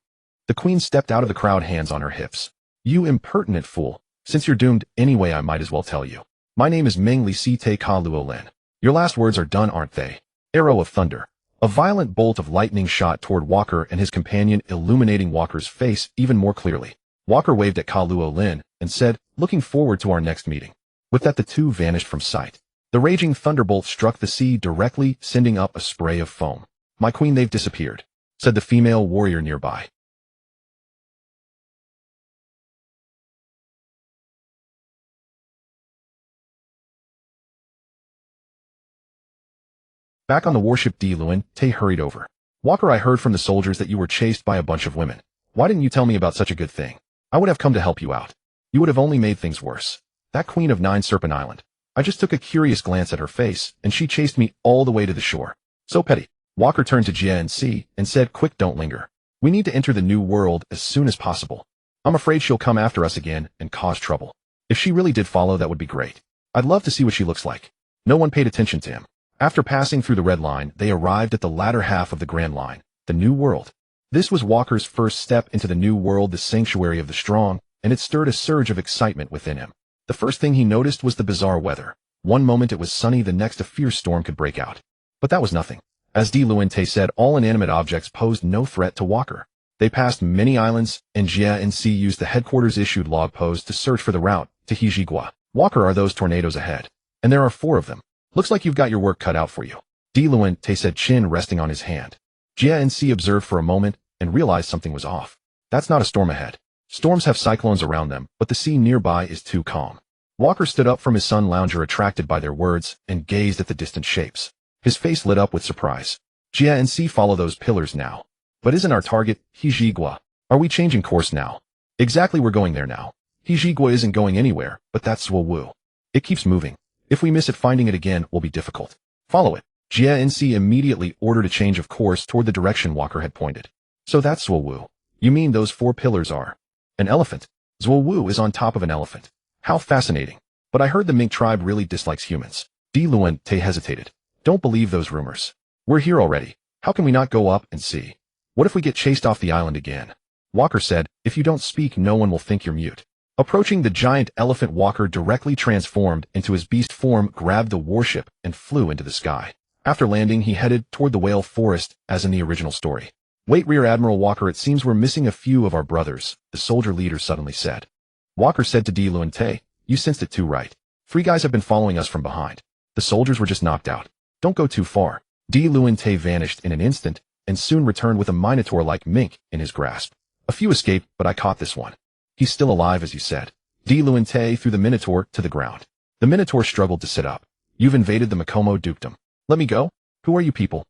The Queen stepped out of the crowd, hands on her hips. "You impertinent fool. Since you're doomed anyway, I might as well tell you. My name is Meng Li Si Te Ka Luo Lin. Your last words are done, aren't they?" Arrow of thunder. A violent bolt of lightning shot toward Walker and his companion, illuminating Walker's face even more clearly. Walker waved at Ka Luo Lin and said, "Looking forward to our next meeting." With that, the two vanished from sight. The raging thunderbolt struck the sea directly, sending up a spray of foam. "My queen, they've disappeared," said the female warrior nearby. Back on the warship, Di Luan, Tay hurried over. "Walker, I heard from the soldiers that you were chased by a bunch of women. Why didn't you tell me about such a good thing? I would have come to help you out. You would have only made things worse. That Queen of Nine Serpent Island. I just took a curious glance at her face, and she chased me all the way to the shore. So petty." Walker turned to Jia and C and said, "Quick, don't linger. We need to enter the new world as soon as possible. I'm afraid she'll come after us again and cause trouble. If she really did follow, that would be great. I'd love to see what she looks like." No one paid attention to him. After passing through the red line, they arrived at the latter half of the Grand Line, the New World. This was Walker's first step into the New World, the sanctuary of the strong, and it stirred a surge of excitement within him. The first thing he noticed was the bizarre weather. One moment it was sunny, the next a fierce storm could break out. But that was nothing. As Di Luente said, all inanimate objects posed no threat to Walker. They passed many islands, and Jia and C used the headquarters-issued log post to search for the route to Hijigua. "Walker, are those tornadoes ahead? And there are 4 of them. Looks like you've got your work cut out for you." Di Luente said, chin resting on his hand. Jia and C observed for a moment and realized something was off. That's not a storm ahead. Storms have cyclones around them, but the sea nearby is too calm. Walker stood up from his sun lounger, attracted by their words, and gazed at the distant shapes. His face lit up with surprise. "Jia and C, follow those pillars now." "But isn't our target Hijigua? Are we changing course now?" "Exactly, we're going there now. Hijigua isn't going anywhere, but that's Zhuowu. It keeps moving. If we miss it, finding it again will be difficult. Follow it." Jia and C immediately ordered a change of course toward the direction Walker had pointed. "So that's Zhuowu. You mean those 4 pillars are an elephant?" "Zhuowu is on top of an elephant. How fascinating. But I heard the Mink tribe really dislikes humans." Di Luente hesitated. "Don't believe those rumors. We're here already. How can we not go up and see? What if we get chased off the island again?" Walker said, "If you don't speak, no one will think you're mute." Approaching the giant elephant, Walker directly transformed into his beast form, grabbed the warship, and flew into the sky. After landing, he headed toward the whale forest, as in the original story. "Wait, Rear Admiral Walker, it seems we're missing a few of our brothers," the soldier leader suddenly said. Walker said to Di Luente, "You sensed it too, right? 3 guys have been following us from behind. The soldiers were just knocked out. Don't go too far." Di Luente vanished in an instant, and soon returned with a minotaur-like mink in his grasp. A few escaped, but I caught this one. He's still alive, as you said. Di Luante threw the Minotaur to the ground. The Minotaur struggled to sit up. You've invaded the Makomo dukedom. Let me go? Who are you people?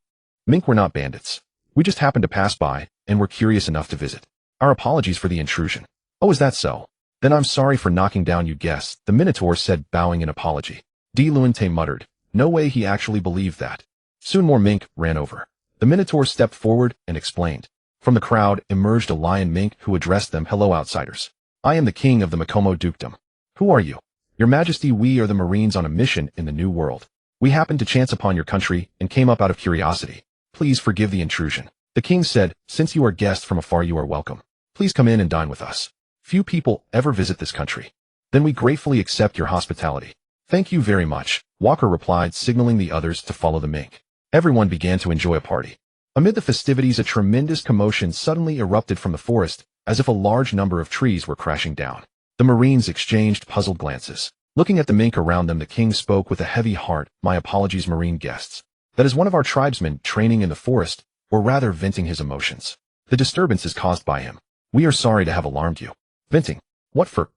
Mink, we're not bandits. We just happened to pass by, and were curious enough to visit. Our apologies for the intrusion. Oh, is that so? Then I'm sorry for knocking down you guests, the Minotaur said, bowing in apology. Di Luante muttered. No way he actually believed that. Soon more mink ran over. The Minotaur stepped forward and explained. From the crowd emerged a lion mink who addressed them. Hello, outsiders. I am the king of the Makomo dukedom. Who are you? Your Majesty, we are the Marines on a mission in the New World. We happened to chance upon your country and came up out of curiosity. Please forgive the intrusion. The king said, since you are guests from afar, you are welcome. Please come in and dine with us. Few people ever visit this country. Then we gratefully accept your hospitality. Thank you very much, Walker replied, signaling the others to follow the mink. Everyone began to enjoy a party. Amid the festivities, a tremendous commotion suddenly erupted from the forest, as if a large number of trees were crashing down. The Marines exchanged puzzled glances. Looking at the mink around them, the king spoke with a heavy heart. My apologies, Marine guests. That is one of our tribesmen training in the forest, or rather venting his emotions. The disturbance is caused by him. We are sorry to have alarmed you. Venting? What for?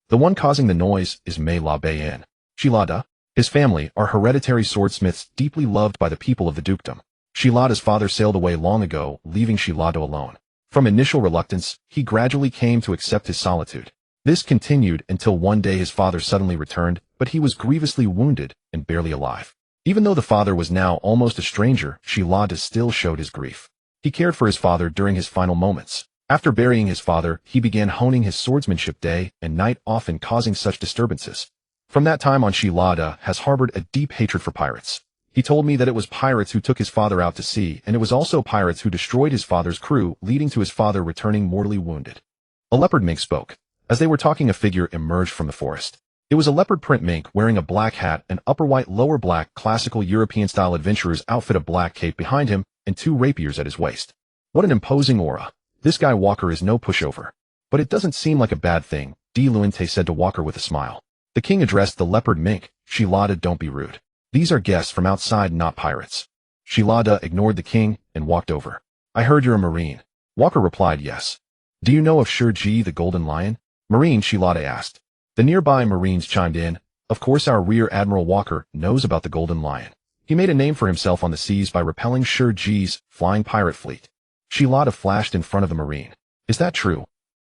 The one causing the noise is Mei La Bayan. Shilada. His family are hereditary swordsmiths deeply loved by the people of the dukedom. Shilada's father sailed away long ago, leaving Shilada alone. From initial reluctance, he gradually came to accept his solitude. This continued until one day his father suddenly returned, but he was grievously wounded and barely alive. Even though the father was now almost a stranger, Shilada still showed his grief. He cared for his father during his final moments. After burying his father, he began honing his swordsmanship day and night, often causing such disturbances. From that time on, Shilada has harbored a deep hatred for pirates. He told me that it was pirates who took his father out to sea, and it was also pirates who destroyed his father's crew, leading to his father returning mortally wounded. A leopard mink spoke. As they were talking, a figure emerged from the forest. It was a leopard print mink wearing a black hat, an upper white, lower black, classical European-style adventurer's outfit, a black cape behind him, and 2 rapiers at his waist. What an imposing aura. This guy Walker is no pushover. But it doesn't seem like a bad thing, Di Luante said to Walker with a smile. The king addressed the leopard mink. Shilada, don't be rude. These are guests from outside, not pirates. Shilada ignored the king and walked over. I heard you're a Marine. Walker replied, yes. Do you know of Shirji the Golden Lion? Marine, Shilada asked. The nearby Marines chimed in. Of course, our Rear Admiral Walker knows about the Golden Lion. He made a name for himself on the seas by repelling Shirji's flying pirate fleet. Shilada flashed in front of the Marine. Is that true?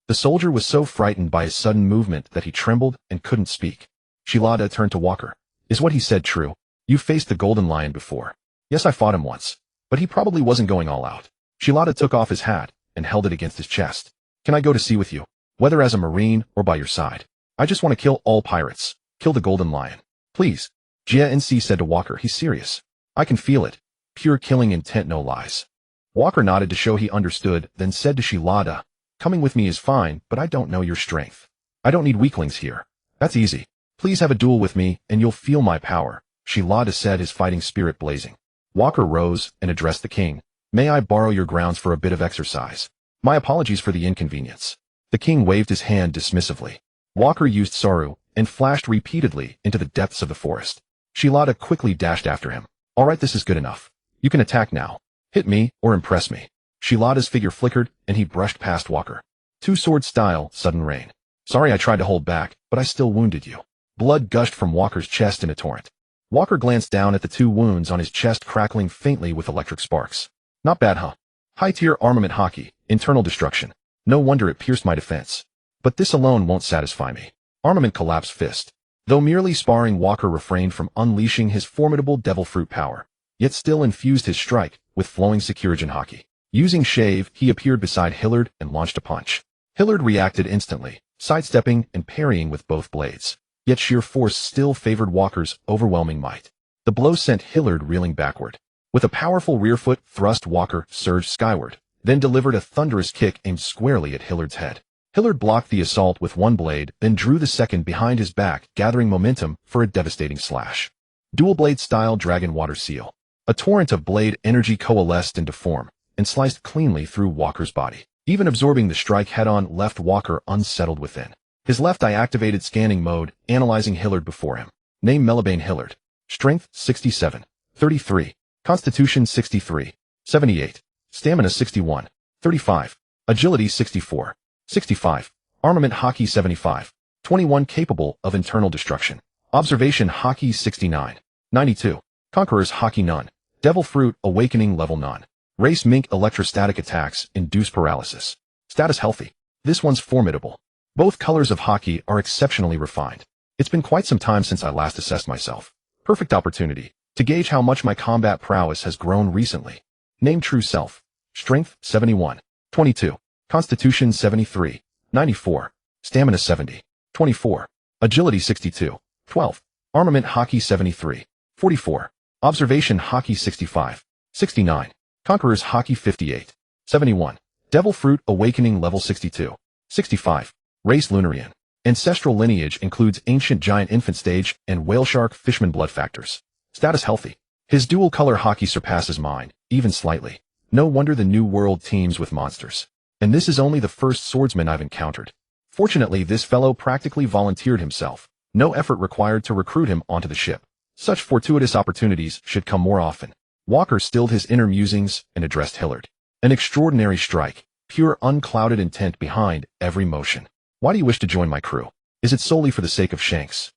The soldier was so frightened by his sudden movement that he trembled and couldn't speak. Shilada turned to Walker. Is what he said true? You faced the Golden Lion before. Yes, I fought him once. But he probably wasn't going all out. Shilada took off his hat and held it against his chest. Can I go to sea with you? Whether as a Marine or by your side. I just want to kill all pirates. Kill the Golden Lion. Please. Jia NC said to Walker. He's serious. I can feel it. Pure killing intent, no lies. Walker nodded to show he understood, then said to Shilada, coming with me is fine, but I don't know your strength. I don't need weaklings here. That's easy. Please have a duel with me, and you'll feel my power, Shilada said, his fighting spirit blazing. Walker rose and addressed the king. May I borrow your grounds for a bit of exercise? My apologies for the inconvenience. The king waved his hand dismissively. Walker used Saru and flashed repeatedly into the depths of the forest. Shilada quickly dashed after him. All right, this is good enough. You can attack now. Hit me or impress me. Shilada's figure flickered and he brushed past Walker. Two-sword style, sudden rain. Sorry I tried to hold back, but I still wounded you. Blood gushed from Walker's chest in a torrent. Walker glanced down at the 2 wounds on his chest, crackling faintly with electric sparks. Not bad, huh? High-tier armament Haki, internal destruction. No wonder it pierced my defense. But this alone won't satisfy me. Armament collapse fist. Though merely sparring, Walker refrained from unleashing his formidable devil fruit power, yet still infused his strike with flowing Sekirajin Haki. Using shave, he appeared beside Hillard and launched a punch. Hillard reacted instantly, sidestepping and parrying with both blades. Yet sheer force still favored Walker's overwhelming might. The blow sent Hillard reeling backward. With a powerful rear foot thrust, Walker surged skyward, then delivered a thunderous kick aimed squarely at Hillard's head. Hillard blocked the assault with one blade, then drew the second behind his back, gathering momentum for a devastating slash. Dual blade style dragon water seal. A torrent of blade energy coalesced into form and sliced cleanly through Walker's body. Even absorbing the strike head-on left Walker unsettled within. His left eye activated scanning mode, analyzing Hillard before him. Name Melibane Hillard. Strength 67. 33. Constitution 63. 78. Stamina 61. 35. Agility 64. 65. Armament Haki 75. 21 capable of internal destruction. Observation Haki 69. 92. Conqueror's Haki none. Devil Fruit awakening level none. Race Mink electrostatic attacks induce paralysis. Status healthy. This one's formidable. Both colors of Haki are exceptionally refined. It's been quite some time since I last assessed myself. Perfect opportunity to gauge how much my combat prowess has grown recently. Name true self. Strength 71. 22. Constitution 73. 94. Stamina 70. 24. Agility 62. 12. Armament Haki 73. 44. Observation Haki 65. 69. Conqueror's Haki 58. 71. Devil Fruit awakening level 62. 65. Race Lunarian. Ancestral lineage includes ancient giant infant stage and whale shark fishman blood factors. Status healthy. His dual color Haki surpasses mine, even slightly. No wonder the new world teems with monsters. And this is only the first swordsman I've encountered. Fortunately, this fellow practically volunteered himself. No effort required to recruit him onto the ship. Such fortuitous opportunities should come more often. Walker stilled his inner musings and addressed Hillard. An extraordinary strike, pure unclouded intent behind every motion. Why do you wish to join my crew? Is it solely for the sake of Shanks?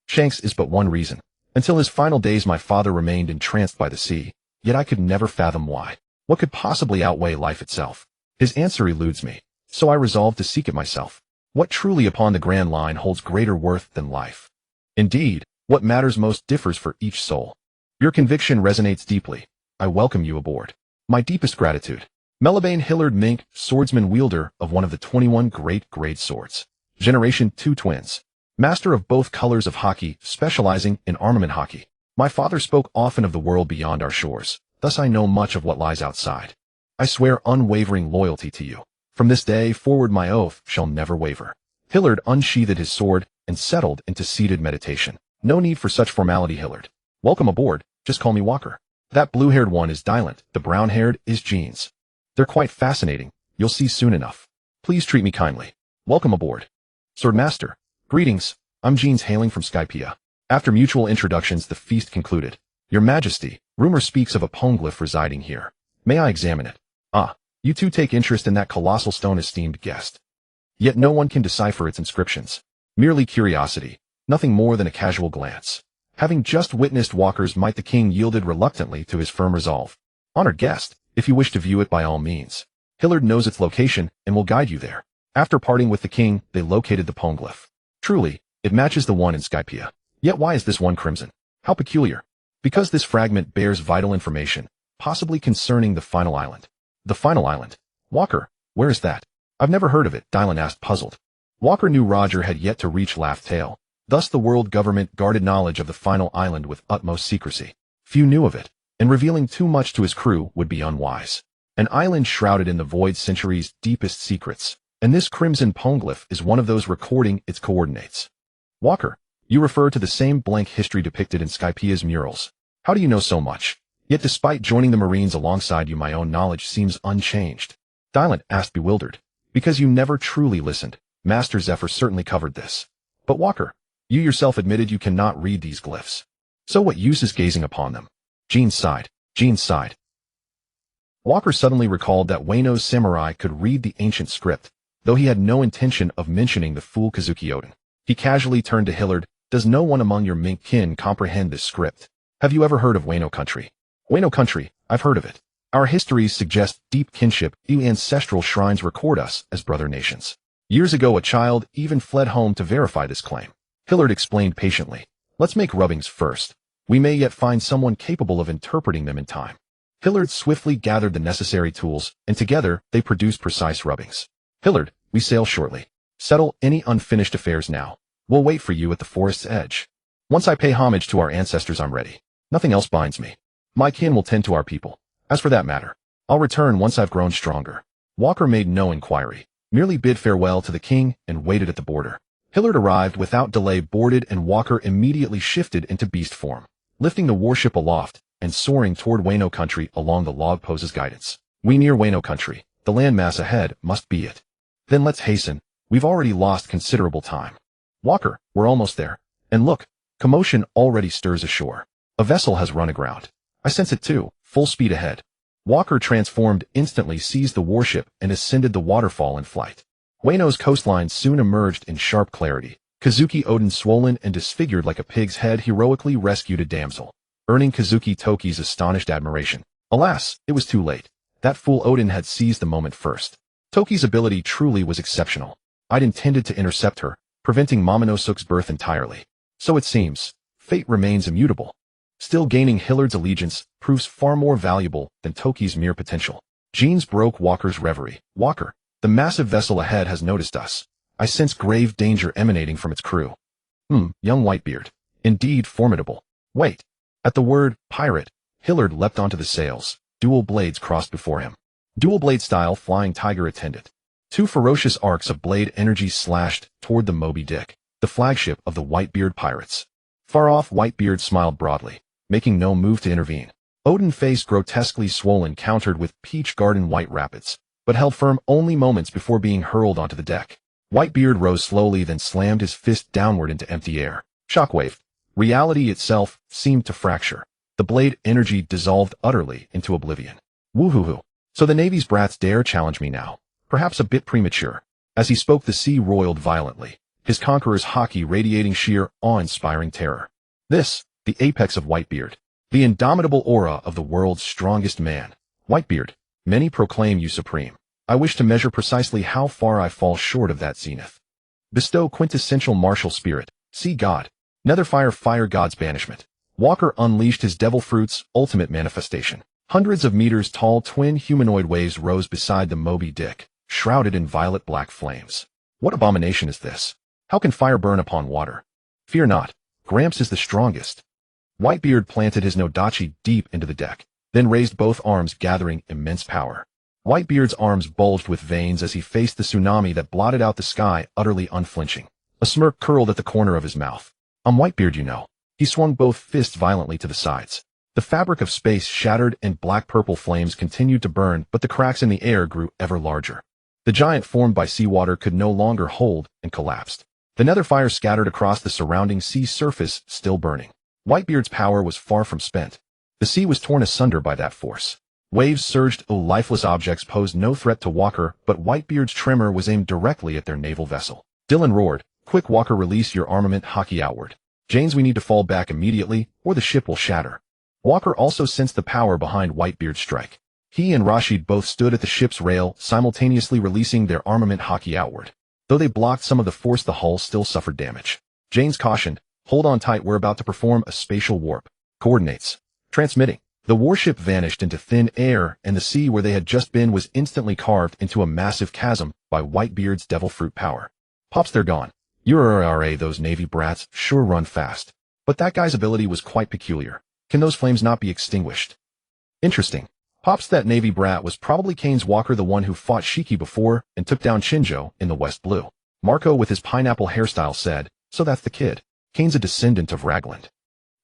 Shanks is but one reason. Until his final days my father remained entranced by the sea, yet I could never fathom why. What could possibly outweigh life itself? His answer eludes me, so I resolved to seek it myself. What truly upon the grand line holds greater worth than life? Indeed, what matters most differs for each soul. Your conviction resonates deeply. I welcome you aboard. My deepest gratitude. Melibane Hillard Mink, swordsman wielder of one of the 21 great grade swords. Generation 2 twins. Master of both colors of Haki, specializing in armament Haki. My father spoke often of the world beyond our shores, thus I know much of what lies outside. I swear unwavering loyalty to you. From this day forward my oath shall never waver. Hillard unsheathed his sword and settled into seated meditation. No need for such formality, Hillard. Welcome aboard, just call me Walker. That blue-haired one is Dylan, the brown-haired is Jeans. They're quite fascinating, you'll see soon enough. Please treat me kindly. Welcome aboard. Swordmaster. Greetings, I'm Jeans hailing from Skypea. After mutual introductions the feast concluded. Your Majesty, rumor speaks of a poneglyph residing here. May I examine it? Ah, you two take interest in that colossal stone, esteemed guest. Yet no one can decipher its inscriptions. Merely curiosity, nothing more than a casual glance. Having just witnessed Walker's might, the king yielded reluctantly to his firm resolve. Honored guest, if you wish to view it by all means. Hillard knows its location and will guide you there. After parting with the king, they located the poneglyph. Truly, it matches the one in Skypea. Yet why is this one crimson? How peculiar. Because this fragment bears vital information, possibly concerning the final island. The final island? Walker, where is that? I've never heard of it, Dylan asked, puzzled. Walker knew Roger had yet to reach Laugh Tale. Thus the world government guarded knowledge of the final island with utmost secrecy. Few knew of it, and revealing too much to his crew would be unwise. An island shrouded in the void centuries' deepest secrets, and this crimson poneglyph is one of those recording its coordinates. Walker, you refer to the same blank history depicted in Skypea's murals. How do you know so much? Yet despite joining the Marines alongside you, my own knowledge seems unchanged. Dylan asked, bewildered. Because you never truly listened. Master Zephyr certainly covered this. But Walker, you yourself admitted you cannot read these glyphs. So what use is gazing upon them? Jean sighed. Walker suddenly recalled that Wano's samurai could read the ancient script, though he had no intention of mentioning the fool Kazuki Oden. He casually turned to Hillard. Does no one among your mink kin comprehend this script? Have you ever heard of Wano country? Wano country, I've heard of it. Our histories suggest deep kinship. Ancestral shrines record us as brother nations. Years ago a child even fled home to verify this claim. Hillard explained patiently. Let's make rubbings first. We may yet find someone capable of interpreting them in time. Hillard swiftly gathered the necessary tools, and together they produced precise rubbings. Hillard, we sail shortly. Settle any unfinished affairs now. We'll wait for you at the forest's edge. Once I pay homage to our ancestors, I'm ready. Nothing else binds me. My kin will tend to our people. As for that matter, I'll return once I've grown stronger. Walker made no inquiry, merely bid farewell to the king and waited at the border. Hillard arrived without delay, boarded, and Walker immediately shifted into beast form, lifting the warship aloft and soaring toward Wano country along the log pose's guidance. We near Wano country. The landmass ahead must be it. Then let's hasten. We've already lost considerable time. Walker, we're almost there. And look, commotion already stirs ashore. A vessel has run aground. I sense it too, full speed ahead. Walker, transformed, instantly seized the warship and ascended the waterfall in flight. Wano's coastline soon emerged in sharp clarity. Kazuki Odin, swollen and disfigured like a pig's head, heroically rescued a damsel, earning Kazuki Toki's astonished admiration. Alas, it was too late. That fool Odin had seized the moment first. Toki's ability truly was exceptional. I'd intended to intercept her, preventing Momonosuke's birth entirely. So it seems, fate remains immutable. Still, gaining Hillard's allegiance proves far more valuable than Toki's mere potential. Jeans broke Walker's reverie. Walker, the massive vessel ahead has noticed us. I sense grave danger emanating from its crew. Young Whitebeard. Indeed formidable. Wait. At the word pirate, Hillard leapt onto the sails. Dual blades crossed before him. Dual blade style flying tiger attendant. Two ferocious arcs of blade energy slashed toward the Moby Dick, the flagship of the Whitebeard pirates. Far off, Whitebeard smiled broadly, making no move to intervene. Odin, face grotesquely swollen, countered with Peach Garden White Rapids, but held firm only moments before being hurled onto the deck. Whitebeard rose slowly, then slammed his fist downward into empty air. Shockwave. Reality itself seemed to fracture. The blade energy dissolved utterly into oblivion. Woohoo! So the Navy's brats dare challenge me now. Perhaps a bit premature. As he spoke, the sea roiled violently, his conqueror's haki radiating sheer, awe-inspiring terror. This, the apex of Whitebeard. The indomitable aura of the world's strongest man. Whitebeard, many proclaim you supreme. I wish to measure precisely how far I fall short of that zenith. Bestow quintessential martial spirit. Sea God. Netherfire, fire god's banishment. Walker unleashed his Devil Fruits' ultimate manifestation. Hundreds of meters tall twin humanoid waves rose beside the Moby Dick, shrouded in violet black flames. What abomination is this? How can fire burn upon water? Fear not. Gramps is the strongest. Whitebeard planted his Nodachi deep into the deck, then raised both arms, gathering immense power. Whitebeard's arms bulged with veins as he faced the tsunami that blotted out the sky, utterly unflinching. A smirk curled at the corner of his mouth. I'm Whitebeard, you know. He swung both fists violently to the sides. The fabric of space shattered and black-purple flames continued to burn, but the cracks in the air grew ever larger. The giant formed by seawater could no longer hold and collapsed. The nether fire scattered across the surrounding sea surface, still burning. Whitebeard's power was far from spent. The sea was torn asunder by that force. Waves surged, lifeless objects posed no threat to Walker, but Whitebeard's tremor was aimed directly at their naval vessel. Dylan roared, "Quick, Walker, release your armament haki outward. Janes, we need to fall back immediately, or the ship will shatter." Walker also sensed the power behind Whitebeard's strike. He and Rashid both stood at the ship's rail, simultaneously releasing their armament haki outward. Though they blocked some of the force, the hull still suffered damage. Janes cautioned, "Hold on tight, we're about to perform a spatial warp." Coordinates. Transmitting. The warship vanished into thin air, and the sea where they had just been was instantly carved into a massive chasm by Whitebeard's Devil Fruit power. Pops, they're gone. Those Navy brats sure run fast. But that guy's ability was quite peculiar. Can those flames not be extinguished? Interesting. Pops, that Navy brat was probably Kane's Walker, the one who fought Shiki before and took down Shinjo in the West Blue. Marco, with his pineapple hairstyle, said, "So that's the kid. Kane's a descendant of Ragland.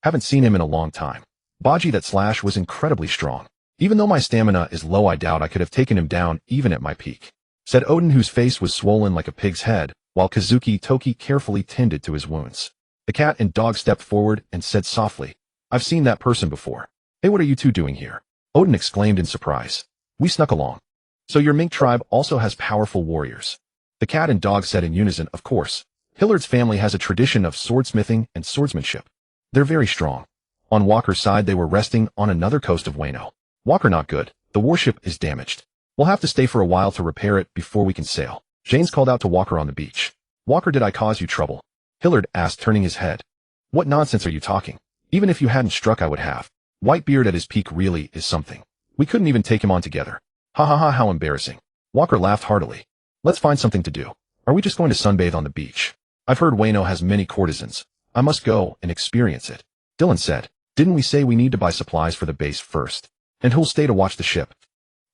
Haven't seen him in a long time. Baji, that slash was incredibly strong. Even though my stamina is low, I doubt I could have taken him down even at my peak," said Odin, whose face was swollen like a pig's head, while Kazuki Toki carefully tended to his wounds. The cat and dog stepped forward and said softly, "I've seen that person before." "Hey, what are you two doing here?" Odin exclaimed in surprise. "We snuck along." "So your mink tribe also has powerful warriors?" The cat and dog said in unison, "Of course. Hillard's family has a tradition of swordsmithing and swordsmanship. They're very strong." On Walker's side, they were resting on another coast of Wano. "Walker, not good. The warship is damaged. We'll have to stay for a while to repair it before we can sail." Janes called out to Walker on the beach. "Walker, did I cause you trouble?" Hillard asked, turning his head. "What nonsense are you talking? Even if you hadn't struck, I would have. Whitebeard at his peak really is something. We couldn't even take him on together." "Ha ha ha, how embarrassing." Walker laughed heartily. "Let's find something to do. Are we just going to sunbathe on the beach? I've heard Wano has many courtesans. I must go and experience it." Dylan said, "Didn't we say we need to buy supplies for the base first? And who'll stay to watch the ship?"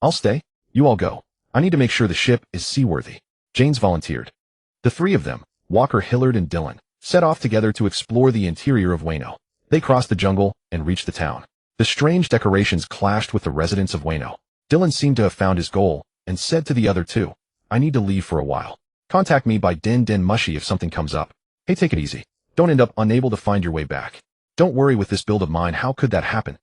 "I'll stay. You all go. I need to make sure the ship is seaworthy." Janes volunteered. The three of them, Walker, Hillard, and Dylan, set off together to explore the interior of Wano. They crossed the jungle and reached the town. The strange decorations clashed with the residents of Wano. Dylan seemed to have found his goal and said to the other two, "I need to leave for a while. Contact me by Den Den Mushi if something comes up. Hey, take it easy. Don't end up unable to find your way back." "Don't worry, with this build of mine, how could that happen?"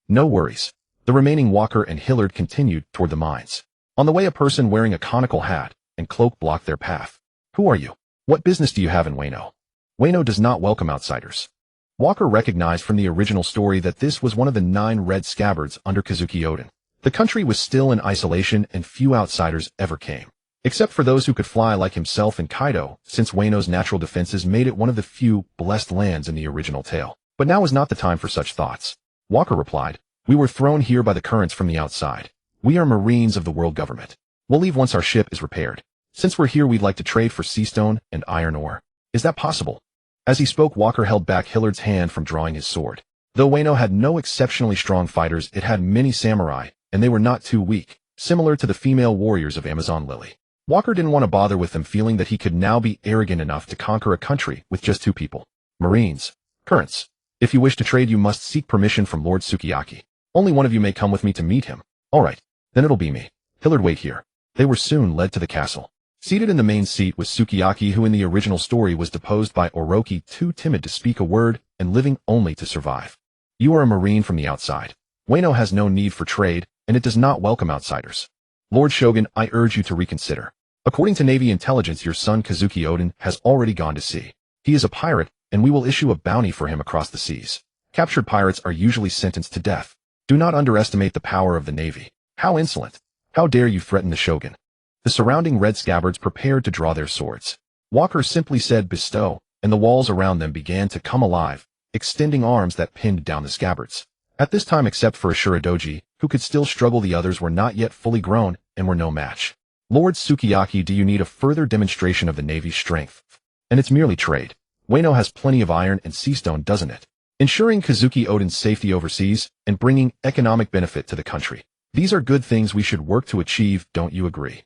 "No worries. The remaining Walker and Hillard continued toward the mines. On the way, a person wearing a conical hat and cloak blocked their path. Who are you? What business do you have in Wano? Wano does not welcome outsiders. Walker recognized from the original story that this was one of the 9 red scabbards under Kazuki Oden. The country was still in isolation and few outsiders ever came. Except for those who could fly like himself and Kaido, since Wano's natural defenses made it one of the few blessed lands in the original tale. But now is not the time for such thoughts. Walker replied, "We were thrown here by the currents from the outside. We are Marines of the world government. We'll leave once our ship is repaired. Since we're here, we'd like to trade for sea stone and iron ore. Is that possible?" As he spoke, Walker held back Hillard's hand from drawing his sword. Though Wano had no exceptionally strong fighters, it had many samurai, and they were not too weak, similar to the female warriors of Amazon Lily. Walker didn't want to bother with them, feeling that he could now be arrogant enough to conquer a country with just 2 people. Marines. Currents. If you wish to trade, you must seek permission from Lord Sukiyaki. Only one of you may come with me to meet him. All right, then it'll be me. Hillard, wait here. They were soon led to the castle. Seated in the main seat was Sukiyaki, who in the original story was deposed by Orochi, too timid to speak a word and living only to survive. You are a Marine from the outside. Wano has no need for trade, and it does not welcome outsiders. Lord Shogun, I urge you to reconsider. According to Navy intelligence, your son Kazuki Oden has already gone to sea. He is a pirate, and we will issue a bounty for him across the seas. Captured pirates are usually sentenced to death. Do not underestimate the power of the Navy. How insolent! How dare you threaten the Shogun? The surrounding red scabbards prepared to draw their swords. Walker simply said bestow, and the walls around them began to come alive, extending arms that pinned down the scabbards. At this time, except for Ashuradoji, who could still struggle, the others were not yet fully grown and were no match. Lord Sukiyaki, do you need a further demonstration of the Navy's strength? And it's merely trade. Wano has plenty of iron and sea stone, doesn't it? Ensuring Kazuki Oden's safety overseas and bringing economic benefit to the country. These are good things we should work to achieve, don't you agree?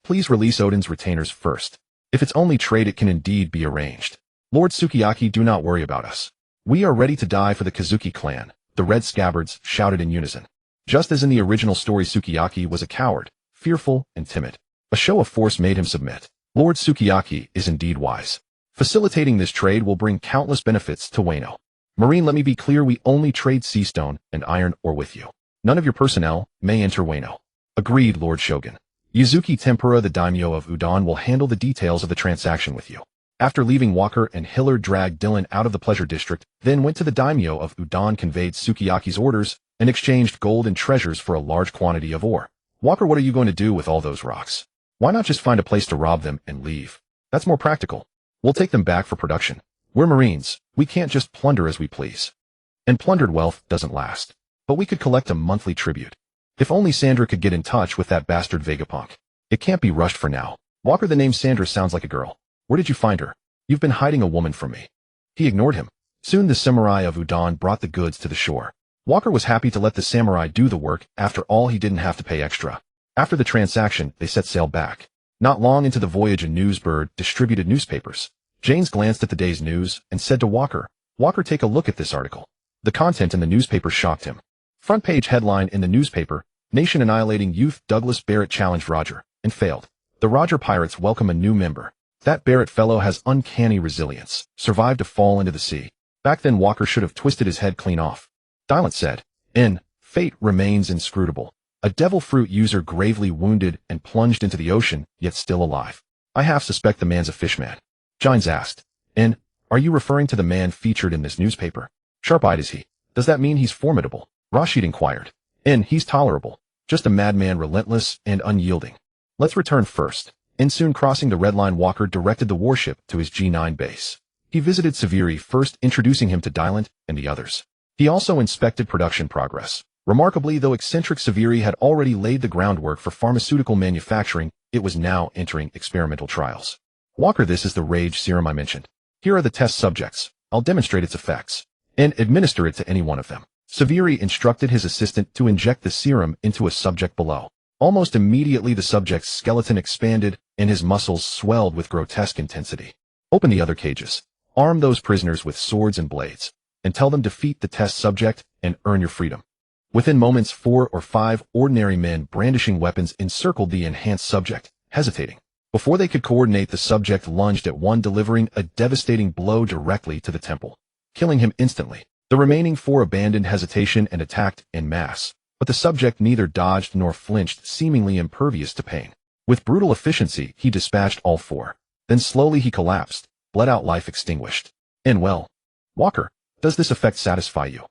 Please release Oden's retainers first. If it's only trade, it can indeed be arranged. Lord Sukiyaki, do not worry about us. We are ready to die for the Kazuki clan, the red scabbards shouted in unison. Just as in the original story, Sukiyaki was a coward, fearful and timid. A show of force made him submit. Lord Sukiyaki is indeed wise. Facilitating this trade will bring countless benefits to Wano. Marine, let me be clear, we only trade sea stone and iron ore with you. None of your personnel may enter Wano. Agreed, Lord Shogun. Yuzuki Tempura, the daimyo of Udon, will handle the details of the transaction with you. After leaving, Walker and Hillard dragged Dylan out of the pleasure district, then went to the daimyo of Udon, conveyed Sukiyaki's orders, and exchanged gold and treasures for a large quantity of ore. Walker, what are you going to do with all those rocks? Why not just find a place to rob them and leave? That's more practical. We'll take them back for production. We're Marines. We can't just plunder as we please. And plundered wealth doesn't last. But we could collect a monthly tribute. If only Sandra could get in touch with that bastard Vegapunk. It can't be rushed for now. Walker, the name Sandra sounds like a girl. Where did you find her? You've been hiding a woman from me. He ignored him. Soon the samurai of Udon brought the goods to the shore. Walker was happy to let the samurai do the work. After all, he didn't have to pay extra. After the transaction, they set sail back. Not long into the voyage, a newsbird distributed newspapers. James glanced at the day's news and said to Walker, "Walker, take a look at this article." The content in the newspaper shocked him. Front page headline in the newspaper, Nation annihilating youth Douglas Barrett challenged Roger, and failed. The Roger Pirates welcome a new member. That Barrett fellow has uncanny resilience, survived to fall into the sea. Back then Walker should have twisted his head clean off. Dylan said, fate remains inscrutable. A devil fruit user gravely wounded and plunged into the ocean, yet still alive. I half suspect the man's a fishman. Gines asked, are you referring to the man featured in this newspaper? Sharp-eyed is he. Does that mean he's formidable? Rashid inquired. He's tolerable. Just a madman, relentless and unyielding. Let's return first. Soon crossing the red line, Walker directed the warship to his G9 base. He visited Severi first, introducing him to Dylan and the others. He also inspected production progress. Remarkably, though eccentric Severi had already laid the groundwork for pharmaceutical manufacturing, it was now entering experimental trials. Walker, this is the rage serum I mentioned. Here are the test subjects. I'll demonstrate its effects. And administer it to any one of them. Severi instructed his assistant to inject the serum into a subject below. Almost immediately the subject's skeleton expanded and his muscles swelled with grotesque intensity. Open the other cages. Arm those prisoners with swords and blades. And tell them defeat the test subject and earn your freedom. Within moments, 4 or 5 ordinary men brandishing weapons encircled the enhanced subject, hesitating. Before they could coordinate, the subject lunged at one, delivering a devastating blow directly to the temple, killing him instantly. The remaining 4 abandoned hesitation and attacked en masse. but the subject neither dodged nor flinched, seemingly impervious to pain. With brutal efficiency, he dispatched all four. Then slowly he collapsed, bled out, life extinguished. And well, Walker, does this effect satisfy you?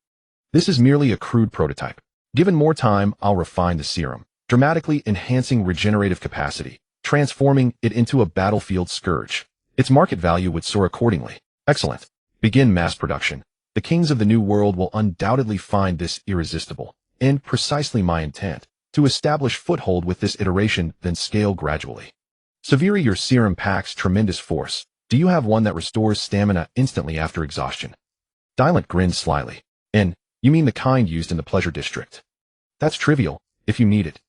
This is merely a crude prototype. Given more time, I'll refine the serum, dramatically enhancing regenerative capacity, transforming it into a battlefield scourge. Its market value would soar accordingly. Excellent. Begin mass production. The kings of the New World will undoubtedly find this irresistible, and precisely my intent, to establish foothold with this iteration, then scale gradually. Severi, your serum packs tremendous force. Do you have one that restores stamina instantly after exhaustion? Dylan grinned slyly. And, you mean the kind used in the Pleasure District? That's trivial, if you need it.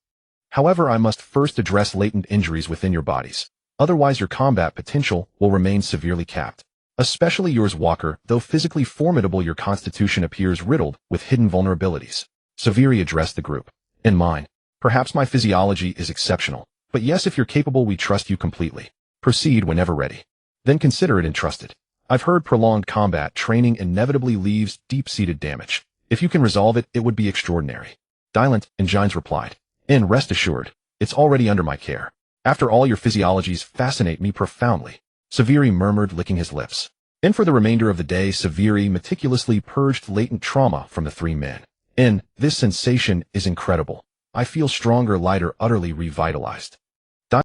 However, I must first address latent injuries within your bodies. Otherwise your combat potential will remain severely capped. Especially yours, Walker. Though physically formidable, your constitution appears riddled with hidden vulnerabilities. Severi addressed the group. In mine. Perhaps my physiology is exceptional. But yes, if you're capable, we trust you completely. Proceed whenever ready. Then consider it entrusted. I've heard prolonged combat training inevitably leaves deep-seated damage. If you can resolve it, it would be extraordinary. Dylan and Gines replied. And rest assured, it's already under my care. After all, your physiologies fascinate me profoundly. Severi murmured, licking his lips. And for the remainder of the day, Severi meticulously purged latent trauma from the three men. And this sensation is incredible. I feel stronger, lighter, utterly revitalized.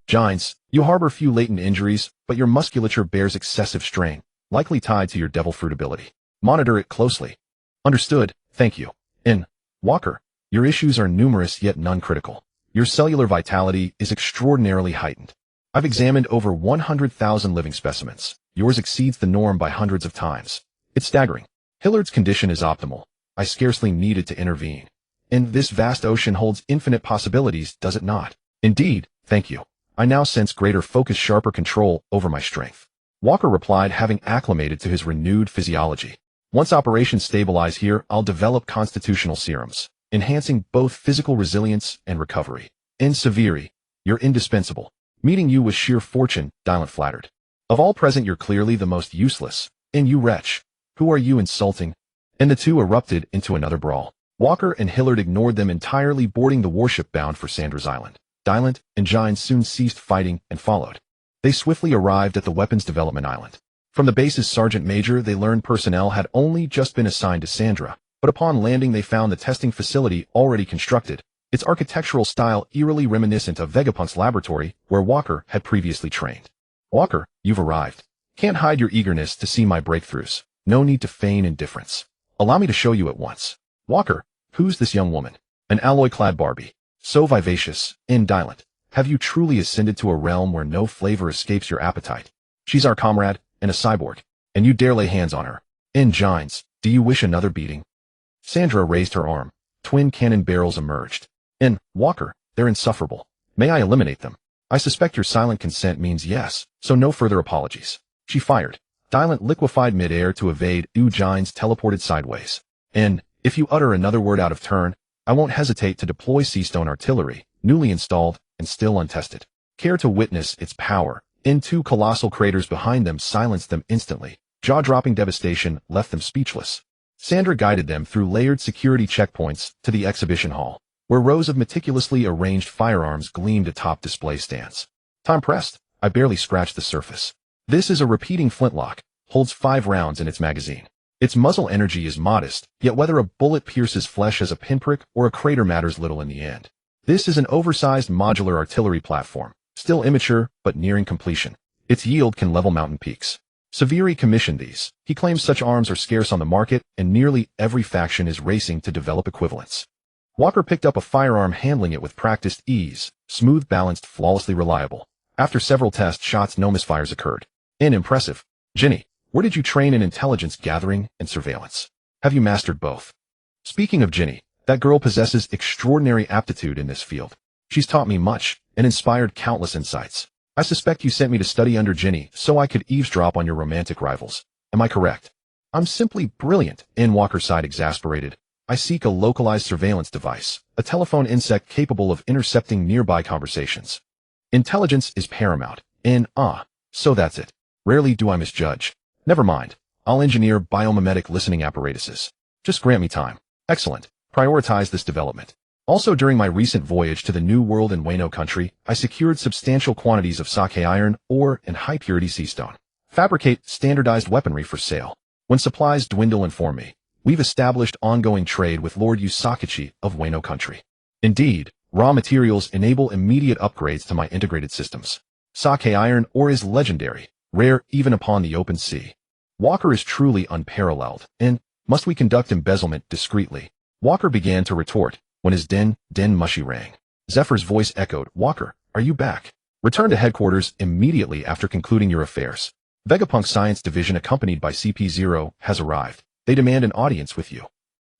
Gines, you harbor few latent injuries, but your musculature bears excessive strain, likely tied to your devil fruit ability. Monitor it closely. Understood, thank you. And, Walker, your issues are numerous yet none critical. Your cellular vitality is extraordinarily heightened. I've examined over 100,000 living specimens. Yours exceeds the norm by hundreds of times. It's staggering. Hillard's condition is optimal. I scarcely needed to intervene. And this vast ocean holds infinite possibilities, does it not? Indeed, thank you. I now sense greater focus, sharper control over my strength. Walker replied, having acclimated to his renewed physiology. Once operations stabilize here, I'll develop constitutional serums, enhancing both physical resilience and recovery. And Severi, you're indispensable. Meeting you was sheer fortune, Dylan flattered. Of all present, you're clearly the most useless. And you wretch, who are you insulting? And the two erupted into another brawl. Walker and Hillard ignored them entirely, boarding the warship bound for Sandra's Island. Dylan and Gines soon ceased fighting and followed. They swiftly arrived at the Weapons Development Island. From the base's sergeant major, they learned personnel had only just been assigned to Sandra, but upon landing they found the testing facility already constructed, its architectural style eerily reminiscent of Vegapunk's laboratory, where Walker had previously trained. Walker, you've arrived. Can't hide your eagerness to see my breakthroughs. No need to feign indifference. Allow me to show you at once. Walker, who's this young woman? An alloy-clad Barbie. So vivacious, indolent. Have you truly ascended to a realm where no flavor escapes your appetite? She's our comrade, and a cyborg. And you dare lay hands on her. And Gines, do you wish another beating? Sandra raised her arm. Twin cannon barrels emerged. And, Walker, they're insufferable. May I eliminate them? I suspect your silent consent means yes, so no further apologies. She fired. Dylan liquefied mid-air to evade. Gines teleported sideways. And, if you utter another word out of turn, I won't hesitate to deploy Seastone artillery, newly installed and still untested. Care to witness its power? In two colossal craters behind them silenced them instantly. Jaw-dropping devastation left them speechless. Sandra guided them through layered security checkpoints to the exhibition hall, where rows of meticulously arranged firearms gleamed atop display stands. Time pressed. I barely scratched the surface. This is a repeating flintlock, holds 5 rounds in its magazine. Its muzzle energy is modest, yet whether a bullet pierces flesh as a pinprick or a crater matters little in the end. This is an oversized modular artillery platform, still immature but nearing completion. Its yield can level mountain peaks. Severi commissioned these. He claims such arms are scarce on the market, and nearly every faction is racing to develop equivalents. Walker picked up a firearm, handling it with practiced ease, smooth, balanced, flawlessly reliable. After several test shots, no misfires occurred. Impressive. Ginny, where did you train in intelligence gathering and surveillance? Have you mastered both? Speaking of Ginny, that girl possesses extraordinary aptitude in this field. She's taught me much and inspired countless insights. I suspect you sent me to study under Ginny so I could eavesdrop on your romantic rivals. Am I correct? I'm simply brilliant. Walker sighed, exasperated. I seek a localized surveillance device, a telephone insect capable of intercepting nearby conversations. Intelligence is paramount. So that's it. Rarely do I misjudge. Never mind. I'll engineer biomimetic listening apparatuses. Just grant me time. Excellent. Prioritize this development. Also, during my recent voyage to the New World in Wano country, I secured substantial quantities of sake iron, ore, and high-purity sea stone. Fabricate standardized weaponry for sale. When supplies dwindle, inform me. We've established ongoing trade with Lord Yusakichi of Wano country. Indeed, raw materials enable immediate upgrades to my integrated systems. Sake iron ore is legendary, rare even upon the open sea. Walker is truly unparalleled, and must we conduct embezzlement discreetly? Walker began to retort, when his din mushy rang. Zephyr's voice echoed, Walker, are you back? Return to headquarters immediately after concluding your affairs. Vegapunk Science Division accompanied by CP0 has arrived. They demand an audience with you.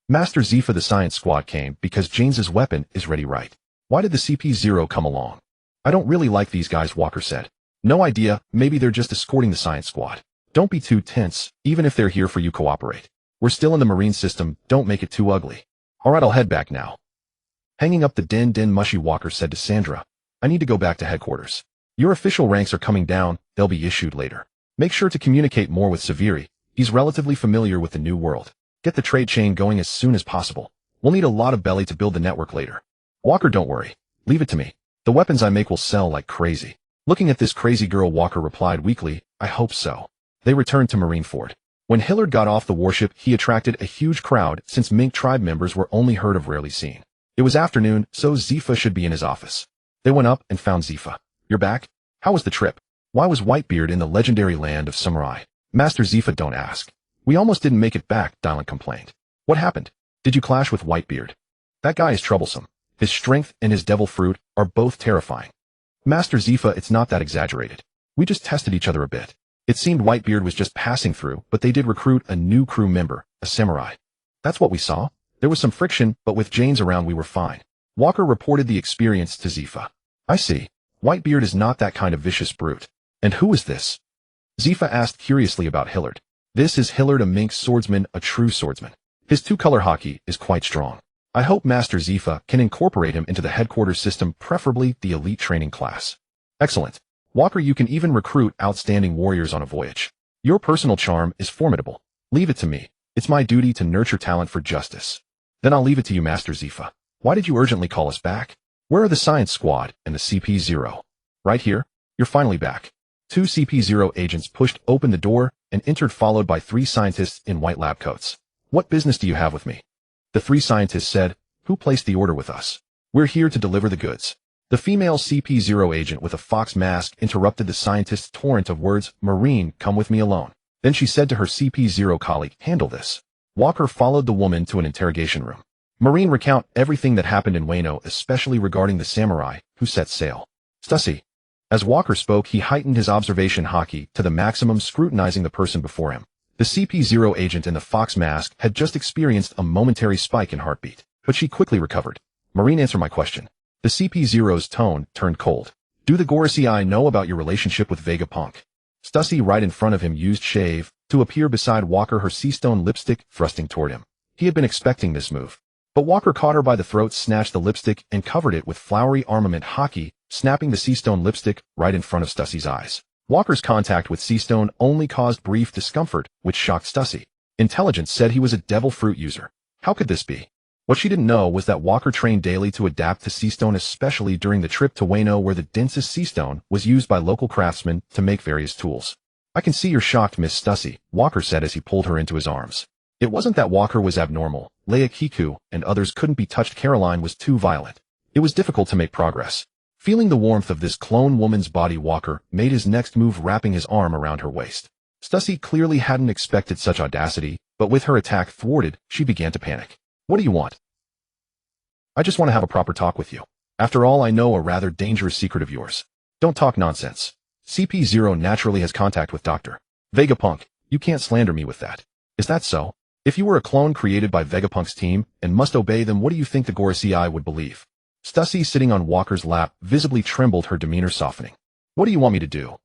Master Zifa, the science squad came because James's weapon is ready, right? Why did the CP0 come along? I don't really like these guys, Walker said. No idea, maybe they're just escorting the science squad. Don't be too tense, even if they're here for you, cooperate. We're still in the marine system, don't make it too ugly. Alright, I'll head back now. Hanging up the din mushy, Walker said to Sandra, I need to go back to headquarters. Your official ranks are coming down, they'll be issued later. Make sure to communicate more with Severi, he's relatively familiar with the new world. Get the trade chain going as soon as possible. We'll need a lot of belly to build the network later. Walker, don't worry. Leave it to me. The weapons I make will sell like crazy. Looking at this crazy girl, Walker replied weakly, I hope so. They returned to Marineford. When Hillard got off the warship, he attracted a huge crowd since Mink tribe members were only heard of, rarely seen. It was afternoon, so Zifa should be in his office. They went up and found Zifa. You're back? How was the trip? Why was Whitebeard in the legendary land of samurai? Master Zifa, don't ask. We almost didn't make it back, Dylan complained. What happened? Did you clash with Whitebeard? That guy is troublesome. His strength and his devil fruit are both terrifying. Master Zifa, it's not that exaggerated. We just tested each other a bit. It seemed Whitebeard was just passing through, but they did recruit a new crew member, a samurai. That's what we saw. There was some friction, but with James around we were fine. Walker reported the experience to Zifa. I see. Whitebeard is not that kind of vicious brute. And who is this? Zifa asked curiously about Hillard. This is Hillard, a Mink swordsman, a true swordsman. His two-color haki is quite strong. I hope Master Zifa can incorporate him into the headquarters system, preferably the elite training class. Excellent. Walker, you can even recruit outstanding warriors on a voyage. Your personal charm is formidable. Leave it to me. It's my duty to nurture talent for justice. Then I'll leave it to you, Master Zifa. Why did you urgently call us back? Where are the science squad and the CP0? Right here. You're finally back. 2 CP0 agents pushed open the door and entered, followed by 3 scientists in white lab coats. What business do you have with me? The 3 scientists said, Who placed the order with us? We're here to deliver the goods. The female CP0 agent with a fox mask interrupted the scientist's torrent of words. Marine, come with me alone. Then she said to her CP0 colleague, Handle this. Walker followed the woman to an interrogation room. Marine, recount everything that happened in Wano, especially regarding the samurai who set sail. Stussy. As Walker spoke, he heightened his observation haki to the maximum, scrutinizing the person before him. The CP0 agent in the fox mask had just experienced a momentary spike in heartbeat, but she quickly recovered. Marine, answer my question. The CP0's tone turned cold. Do the Gorosei know about your relationship with Vegapunk? Stussy, right in front of him, used shave to appear beside Walker, her sea-stone lipstick thrusting toward him. He had been expecting this move. But Walker caught her by the throat, snatched the lipstick, and covered it with flowery armament haki, snapping the sea-stone lipstick right in front of Stussy's eyes. Walker's contact with sea-stone only caused brief discomfort, which shocked Stussy. Intelligence said he was a devil fruit user. How could this be? What she didn't know was that Walker trained daily to adapt to sea-stone, especially during the trip to Wano, where the densest sea-stone was used by local craftsmen to make various tools. I can see you're shocked, Miss Stussy, Walker said as he pulled her into his arms. It wasn't that Walker was abnormal. Leia Kiku and others couldn't be touched. Caroline was too violent. It was difficult to make progress. Feeling the warmth of this clone woman's body, Walker made his next move, wrapping his arm around her waist. Stussy clearly hadn't expected such audacity, but with her attack thwarted, she began to panic. What do you want? I just want to have a proper talk with you. After all, I know a rather dangerous secret of yours. Don't talk nonsense. CP0 naturally has contact with Dr. Vegapunk. You can't slander me with that. Is that so? If you were a clone created by Vegapunk's team and must obey them, what do you think the Gorosei would believe? Stussy, sitting on Walker's lap, visibly trembled, her demeanor softening. What do you want me to do?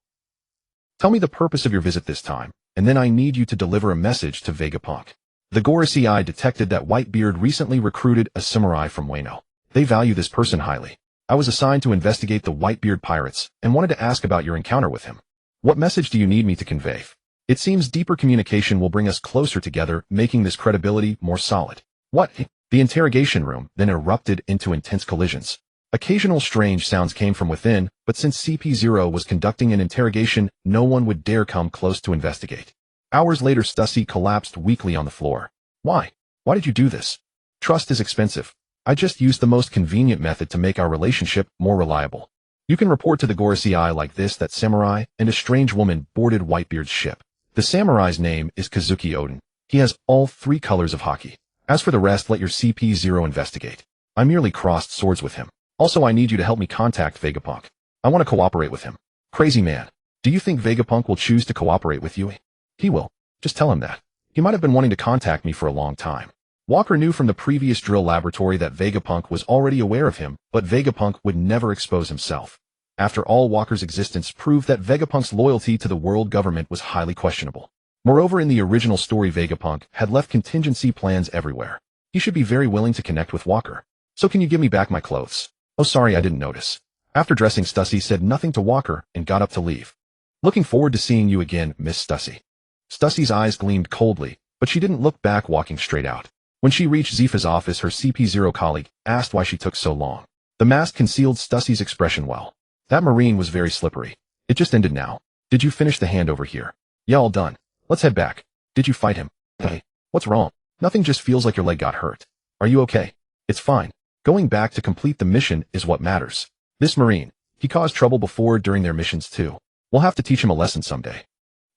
Tell me the purpose of your visit this time, and then I need you to deliver a message to Vegapunk. The Gorosei detected that Whitebeard recently recruited a samurai from Wano. They value this person highly. I was assigned to investigate the Whitebeard pirates and wanted to ask about your encounter with him. What message do you need me to convey? It seems deeper communication will bring us closer together, making this credibility more solid. What? The interrogation room then erupted into intense collisions. Occasional strange sounds came from within, but since CP0 was conducting an interrogation, no one would dare come close to investigate. Hours later, Stussy collapsed weakly on the floor. Why? Why did you do this? Trust is expensive. I just used the most convenient method to make our relationship more reliable. You can report to the Gorosei like this that samurai and a strange woman boarded Whitebeard's ship. The samurai's name is Kazuki Odin. He has all 3 colors of haki. As for the rest, let your CP0 investigate. I merely crossed swords with him. Also, I need you to help me contact Vegapunk. I want to cooperate with him. Crazy man. Do you think Vegapunk will choose to cooperate with you? He will. Just tell him that. He might have been wanting to contact me for a long time. Walker knew from the previous drill laboratory that Vegapunk was already aware of him, but Vegapunk would never expose himself. After all, Walker's existence proved that Vegapunk's loyalty to the world government was highly questionable. Moreover, in the original story, Vegapunk had left contingency plans everywhere. He should be very willing to connect with Walker. So can you give me back my clothes? Oh, sorry, I didn't notice. After dressing, Stussy said nothing to Walker and got up to leave. Looking forward to seeing you again, Miss Stussy. Stussy's eyes gleamed coldly, but she didn't look back, walking straight out. When she reached Zifa's office, her CP0 colleague asked why she took so long. The mask concealed Stussy's expression well. That Marine was very slippery. It just ended now. Did you finish the handover here? Yeah, all done. Let's head back. Did you fight him? Hey, what's wrong? Nothing, just feels like your leg got hurt. Are you okay? It's fine. Going back to complete the mission is what matters. This Marine, he caused trouble before during their missions too. We'll have to teach him a lesson someday.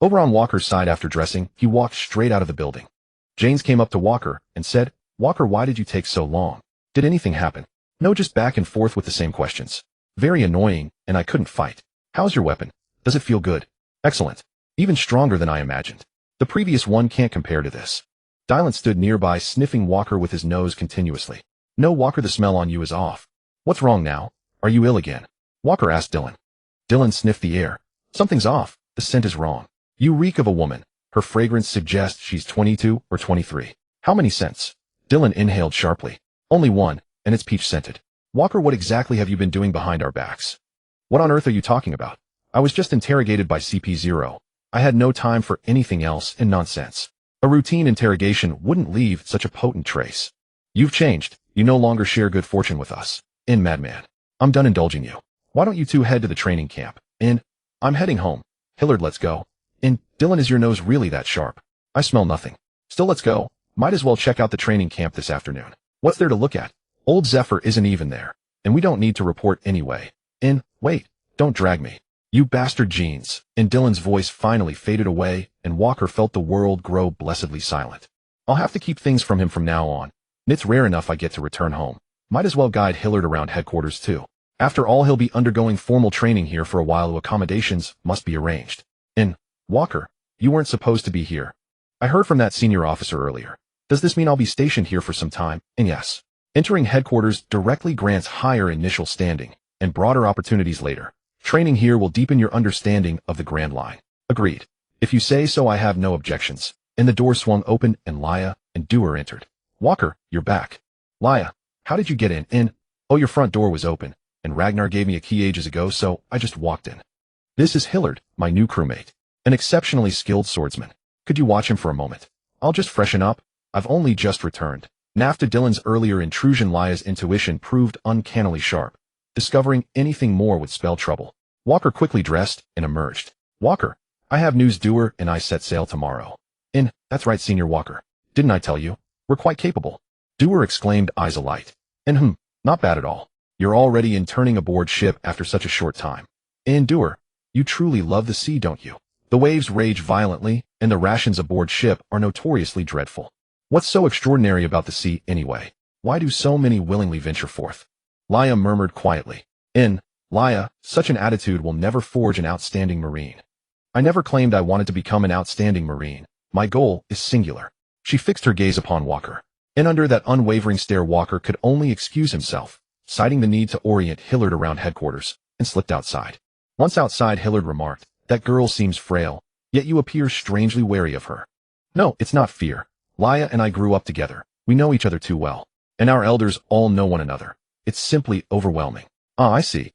Over on Walker's side, after dressing, he walked straight out of the building. Janes came up to Walker and said, Walker, why did you take so long? Did anything happen? No, just back and forth with the same questions. Very annoying, and I couldn't fight. How's your weapon? Does it feel good? Excellent. Even stronger than I imagined. The previous one can't compare to this. Dylan stood nearby, sniffing Walker with his nose continuously. No, Walker, the smell on you is off. What's wrong now? Are you ill again? Walker asked Dylan. Dylan sniffed the air. Something's off. The scent is wrong. You reek of a woman. Her fragrance suggests she's 22 or 23. How many scents? Dylan inhaled sharply. Only one, and it's peach-scented. Walker, what exactly have you been doing behind our backs? What on earth are you talking about? I was just interrogated by CP0. I had no time for anything else and nonsense. A routine interrogation wouldn't leave such a potent trace. You've changed. You no longer share good fortune with us. Madman. I'm done indulging you. Why don't you two head to the training camp? I'm heading home. Hillard, let's go. Dylan, is your nose really that sharp? I smell nothing. Still, let's go. Might as well check out the training camp this afternoon. What's there to look at? Old Zephyr isn't even there. And we don't need to report anyway. Wait, don't drag me. You bastard jeans. Dylan's voice finally faded away, and Walker felt the world grow blessedly silent. I'll have to keep things from him from now on. It's rare enough I get to return home. Might as well guide Hillard around headquarters too. After all, he'll be undergoing formal training here for a while, so accommodations must be arranged. Walker, you weren't supposed to be here. I heard from that senior officer earlier. Does this mean I'll be stationed here for some time? Yes. Entering headquarters directly grants higher initial standing and broader opportunities later. Training here will deepen your understanding of the Grand Line. Agreed. If you say so, I have no objections. The door swung open and Laya and Dewar entered. Walker, you're back. Laya, how did you get in? Oh, your front door was open, and Ragnar gave me a key ages ago, so I just walked in. This is Hillard, my new crewmate. An exceptionally skilled swordsman. Could you watch him for a moment? I'll just freshen up. I've only just returned. After Dylan's earlier intrusion, Laya's intuition proved uncannily sharp. Discovering anything more would spell trouble. Walker quickly dressed and emerged. Walker, I have news. Dewar and I set sail tomorrow. That's right, Senior Walker. Didn't I tell you? We're quite capable. Dewar exclaimed, eyes alight. Not bad at all. You're already turning aboard ship after such a short time. Dewar, you truly love the sea, don't you? The waves rage violently, and the rations aboard ship are notoriously dreadful. What's so extraordinary about the sea, anyway? Why do so many willingly venture forth? Laya murmured quietly. Laya, such an attitude will never forge an outstanding Marine. I never claimed I wanted to become an outstanding Marine. My goal is singular. She fixed her gaze upon Walker. Under that unwavering stare, Walker could only excuse himself, citing the need to orient Hillard around headquarters, and slipped outside. Once outside, Hillard remarked, that girl seems frail, yet you appear strangely wary of her. No, it's not fear. Laya and I grew up together. We know each other too well. And our elders all know one another. It's simply overwhelming. I see.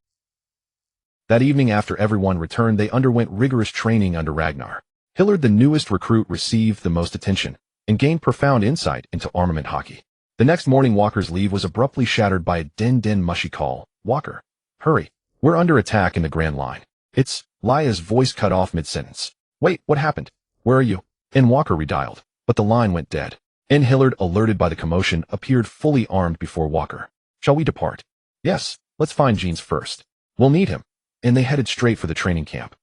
That evening, after everyone returned, they underwent rigorous training under Ragnar. Hillard, the newest recruit, received the most attention and gained profound insight into armament haki. The next morning Walker's leave was abruptly shattered by a din mushy call. Walker, hurry. We're under attack in the Grand Line. It's Laya's voice cut off mid-sentence. Wait, what happened? Where are you? And Walker redialed, but the line went dead. And Hillard, alerted by the commotion, appeared fully armed before Walker. Shall we depart? Yes, let's find Jeans first. We'll need him. And they headed straight for the training camp.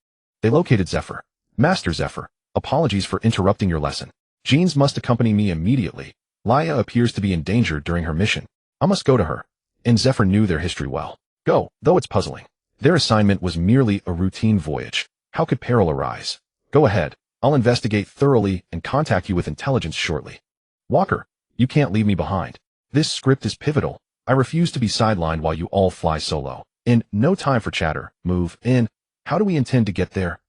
They located Zephyr. Master Zephyr, apologies for interrupting your lesson. Jeans must accompany me immediately. Laya appears to be in danger during her mission. I must go to her. And Zephyr knew their history well. Go, though it's puzzling. Their assignment was merely a routine voyage. How could peril arise? Go ahead. I'll investigate thoroughly and contact you with intelligence shortly. Walker, you can't leave me behind. This script is pivotal. I refuse to be sidelined while you all fly solo. In no time for chatter. Move in. How do we intend to get there?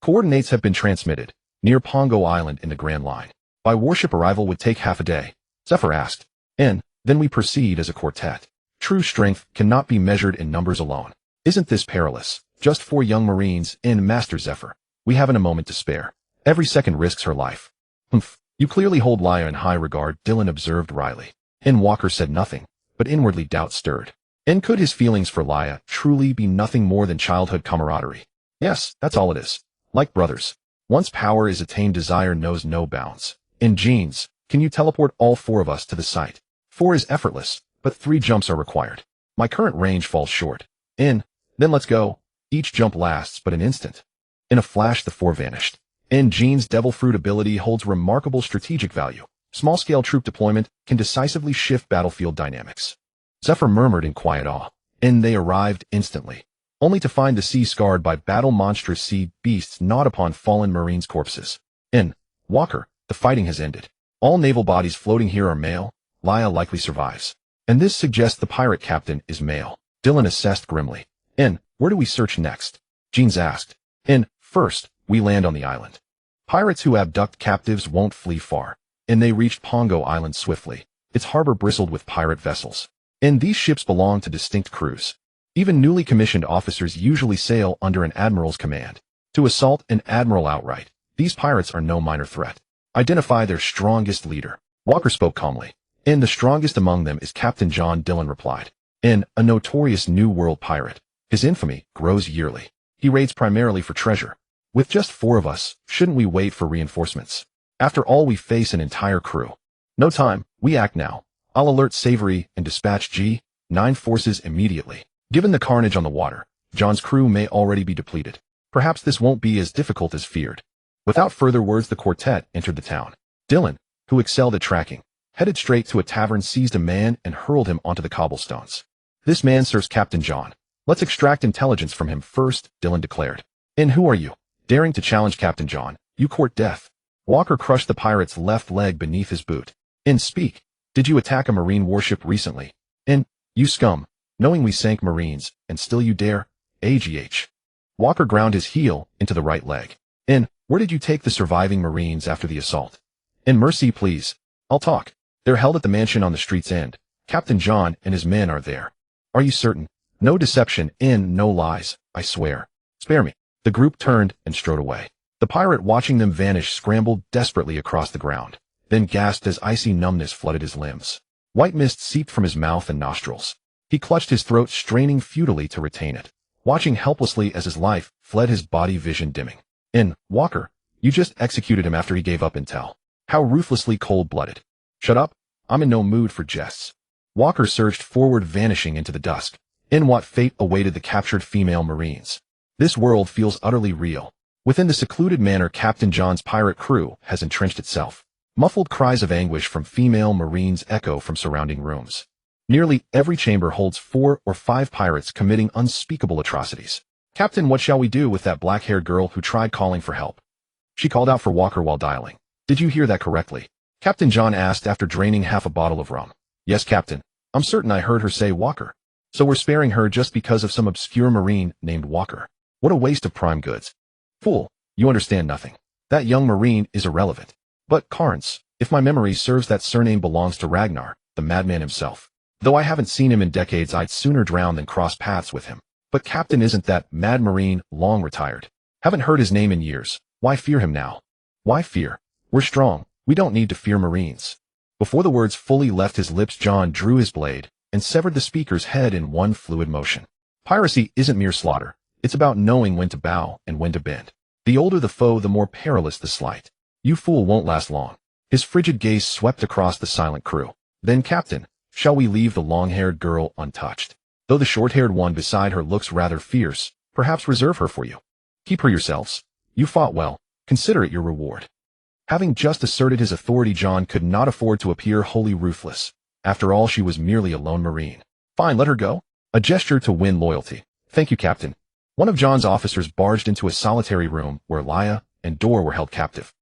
Coordinates have been transmitted. Near Pongo Island in the Grand Line. By warship arrival would take half a day. Zephyr asked. And then we proceed as a quartet. True strength cannot be measured in numbers alone. Isn't this perilous? Just 4 young Marines in Master Zephyr. We haven't a moment to spare. Every second risks her life. Humph. You clearly hold Laya in high regard, Dylan observed wryly. And Walker said nothing, but inwardly doubt stirred. And could his feelings for Laya truly be nothing more than childhood camaraderie? Yes, that's all it is. Like brothers. Once power is attained, desire knows no bounds. In Jeans, can you teleport all 4 of us to the site? 4 is effortless, but 3 jumps are required. My current range falls short. Then let's go. Each jump lasts but an instant. In a flash the 4 vanished. Jean's Devil Fruit ability holds remarkable strategic value. Small-scale troop deployment can decisively shift battlefield dynamics. Zephyr murmured in quiet awe. They arrived instantly, only to find the sea scarred by battle monstrous sea beasts gnawed upon fallen Marines' corpses. Walker, the fighting has ended. All naval bodies floating here are male. Laya likely survives. And this suggests the pirate captain is male. Dylan assessed grimly. Where do we search next? Jeans asked. First, we land on the island. Pirates who abduct captives won't flee far. They reached Pongo Island swiftly. Its harbor bristled with pirate vessels. These ships belong to distinct crews. Even newly commissioned officers usually sail under an admiral's command. To assault an admiral outright, these pirates are no minor threat. Identify their strongest leader. Walker spoke calmly. The strongest among them is Captain John, Dylan replied. A notorious New World pirate. His infamy grows yearly. He raids primarily for treasure. With just 4 of us, shouldn't we wait for reinforcements? After all, we face an entire crew. No time, we act now. I'll alert Savory and dispatch G9 forces immediately. Given the carnage on the water, John's crew may already be depleted. Perhaps this won't be as difficult as feared. Without further words, the quartet entered the town. Dylan, who excelled at tracking, headed straight to a tavern, seized a man and hurled him onto the cobblestones. This man serves Captain John. Let's extract intelligence from him first, Dylan declared. Who are you? Daring to challenge Captain John, you court death. Walker crushed the pirate's left leg beneath his boot. Speak. Did you attack a Marine warship recently? You scum. Knowing we sank Marines, and still you dare? AGH. Walker ground his heel into the right leg. Where did you take the surviving Marines after the assault? Mercy, please. I'll talk. They're held at the mansion on the street's end. Captain John and his men are there. Are you certain? No deception, no lies, I swear. Spare me. The group turned and strode away. The pirate, watching them vanish, scrambled desperately across the ground, then gasped as icy numbness flooded his limbs. White mist seeped from his mouth and nostrils. He clutched his throat, straining futilely to retain it, watching helplessly as his life fled, his body vision dimming. Walker, you just executed him after he gave up intel. How ruthlessly cold-blooded. Shut up. I'm in no mood for jests. Walker surged forward, vanishing into the dusk. What fate awaited the captured female Marines? This world feels utterly real. Within the secluded manor Captain John's pirate crew has entrenched itself. Muffled cries of anguish from female Marines echo from surrounding rooms. Nearly every chamber holds 4 or 5 pirates committing unspeakable atrocities. Captain, what shall we do with that black-haired girl who tried calling for help? She called out for Walker while dialing. Did you hear that correctly? Captain John asked after draining half a bottle of rum. Yes, Captain. I'm certain I heard her say Walker. So we're sparing her just because of some obscure Marine named Walker. What a waste of prime goods. Fool, you understand nothing. That young Marine is irrelevant. But Carnes, if my memory serves, that surname belongs to Ragnar, the madman himself. Though I haven't seen him in decades, I'd sooner drown than cross paths with him. But Captain, isn't that mad Marine long retired? Haven't heard his name in years. Why fear him now? Why fear? We're strong. We don't need to fear Marines. Before the words fully left his lips, John drew his blade and severed the speaker's head in one fluid motion. Piracy isn't mere slaughter. It's about knowing when to bow and when to bend. The older the foe, the more perilous the slight. You fool won't last long. His frigid gaze swept across the silent crew. Then, Captain, shall we leave the long-haired girl untouched? Though the short-haired one beside her looks rather fierce, perhaps reserve her for you. Keep her yourselves. You fought well. Consider it your reward. Having just asserted his authority, John could not afford to appear wholly ruthless. After all, she was merely a lone marine. Fine, let her go. A gesture to win loyalty. Thank you, Captain. One of John's officers barged into a solitary room where Laya and Dor were held captive.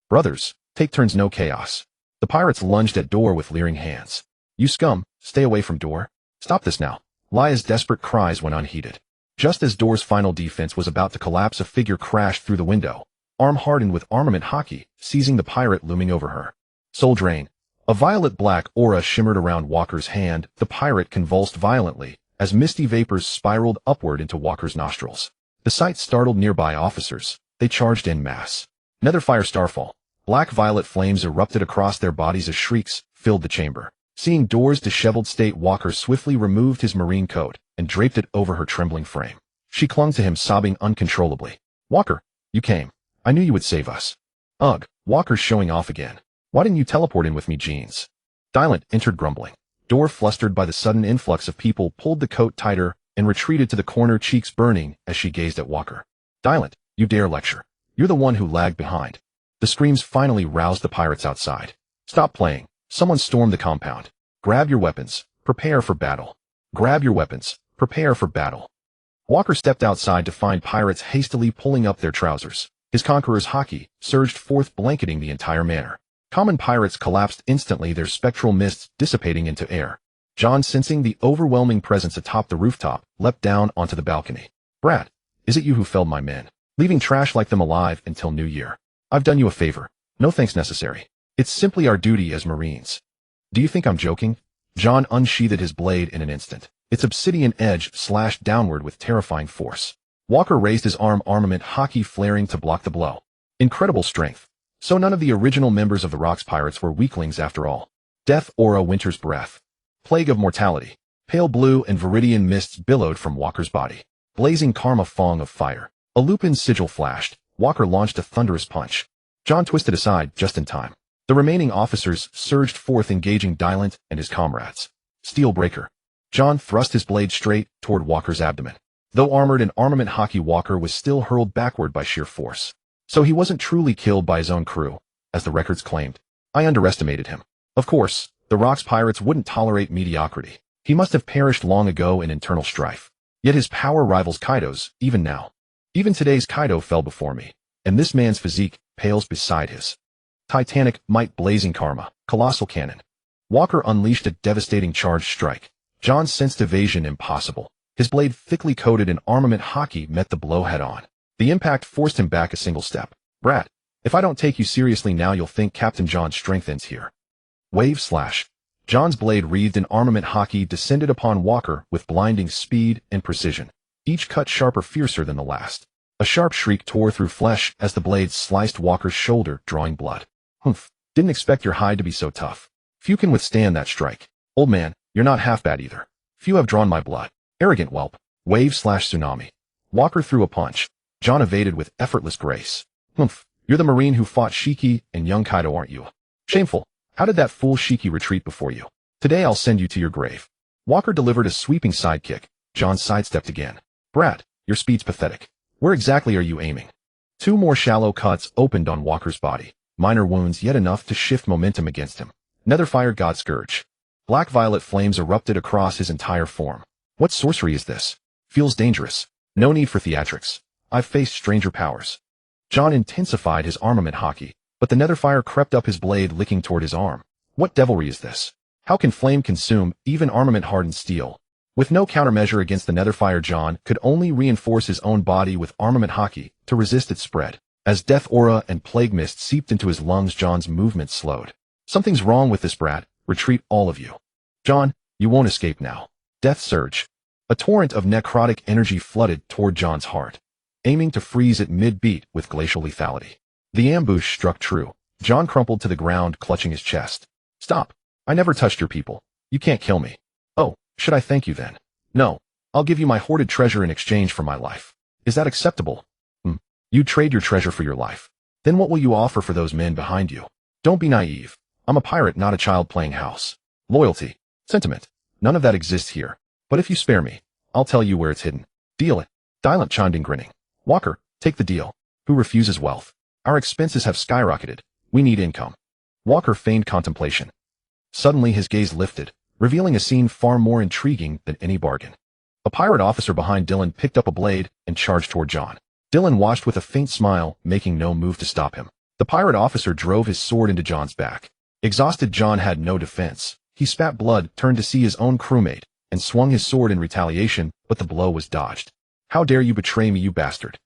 Brothers, take turns, no chaos. The pirates lunged at Dor with leering hands. You scum, stay away from Dor. Stop this now. Laya's desperate cries went unheeded. Just as Dor's final defense was about to collapse, a figure crashed through the window, arm hardened with armament haki, seizing the pirate looming over her. Soul drain. A violet-black aura shimmered around Walker's hand. The pirate convulsed violently as misty vapors spiraled upward into Walker's nostrils. The sight startled nearby officers. They charged en masse. Netherfire starfall. Black-violet flames erupted across their bodies as shrieks filled the chamber. Seeing Dor's disheveled state, Walker swiftly removed his marine coat and draped it over her trembling frame. She clung to him, sobbing uncontrollably. Walker, you came. I knew you would save us. Ugh, Walker's showing off again. Why didn't you teleport in with me, Jeans? Dylan entered grumbling. Dor, flustered by the sudden influx of people, pulled the coat tighter and retreated to the corner, cheeks burning as she gazed at Walker. Dylan, you dare lecture. You're the one who lagged behind. The screams finally roused the pirates outside. Stop playing. Someone stormed the compound. Grab your weapons. Prepare for battle. Grab your weapons. Prepare for battle. Walker stepped outside to find pirates hastily pulling up their trousers. His conqueror's haki surged forth, blanketing the entire manor. Common pirates collapsed instantly, their spectral mists dissipating into air. John, sensing the overwhelming presence atop the rooftop, leapt down onto the balcony. Brad, is it you who felled my men, leaving trash like them alive until New Year? I've done you a favor. No thanks necessary. It's simply our duty as Marines. Do you think I'm joking? John unsheathed his blade in an instant. Its obsidian edge slashed downward with terrifying force. Walker raised his arm, armament haki flaring to block the blow. Incredible strength. So none of the original members of the Rocks Pirates were weaklings after all. Death aura, winter's breath. Plague of mortality. Pale blue and viridian mists billowed from Walker's body. Blazing karma, fong of fire. A lupin sigil flashed. Walker launched a thunderous punch. John twisted aside just in time. The remaining officers surged forth, engaging Dylan and his comrades. Steel breaker. John thrust his blade straight toward Walker's abdomen. Though armored in armament haki, Walker was still hurled backward by sheer force. So he wasn't truly killed by his own crew, as the records claimed. I underestimated him. Of course, the Rocks Pirates wouldn't tolerate mediocrity. He must have perished long ago in internal strife. Yet his power rivals Kaido's, even now. Even today's Kaido fell before me, and this man's physique pales beside his. Titanic might, blazing karma, colossal cannon. Walker unleashed a devastating charge strike. John sensed evasion impossible. His blade, thickly coated in armament haki, met the blow head-on. The impact forced him back a single step. Brat, if I don't take you seriously now, you'll think Captain John's strength ends here. Wave slash. John's blade, wreathed in armament haki, descended upon Walker with blinding speed and precision, each cut sharper, fiercer than the last. A sharp shriek tore through flesh as the blade sliced Walker's shoulder, drawing blood. Humph, didn't expect your hide to be so tough. Few can withstand that strike. Old man, you're not half bad either. Few have drawn my blood. Arrogant whelp. Wave slash tsunami. Walker threw a punch. John evaded with effortless grace. Humph, you're the Marine who fought Shiki and young Kaido, aren't you? Shameful. How did that fool Shiki retreat before you? Today I'll send you to your grave. Walker delivered a sweeping sidekick. John sidestepped again. Brat, your speed's pathetic. Where exactly are you aiming? Two more shallow cuts opened on Walker's body. Minor wounds, yet enough to shift momentum against him. Netherfire God Scourge. Black-violet flames erupted across his entire form. What sorcery is this? Feels dangerous. No need for theatrics. I've faced stranger powers. John intensified his armament haki, but the netherfire crept up his blade, licking toward his arm. What devilry is this? How can flame consume even armament-hardened steel? With no countermeasure against the netherfire, John could only reinforce his own body with armament haki to resist its spread. As death aura and plague mist seeped into his lungs, John's movement slowed. Something's wrong with this brat. Retreat, all of you. John, you won't escape now. Death surge. A torrent of necrotic energy flooded toward John's heart, aiming to freeze it mid-beat with glacial lethality. The ambush struck true. John crumpled to the ground, clutching his chest. Stop. I never touched your people. You can't kill me. Oh, should I thank you then? No. I'll give you my hoarded treasure in exchange for my life. Is that acceptable? You trade your treasure for your life. Then what will you offer for those men behind you? Don't be naive. I'm a pirate, not a child playing house. Loyalty. Sentiment. None of that exists here. But if you spare me, I'll tell you where it's hidden. Deal it. Dylan chimed in, grinning. Walker, take the deal. Who refuses wealth? Our expenses have skyrocketed. We need income. Walker feigned contemplation. Suddenly his gaze lifted, revealing a scene far more intriguing than any bargain. A pirate officer behind Dylan picked up a blade and charged toward John. Dylan watched with a faint smile, making no move to stop him. The pirate officer drove his sword into John's back. Exhausted, John had no defense. He spat blood, turned to see his own crewmate, and swung his sword in retaliation, but the blow was dodged. How dare you betray me, you bastard?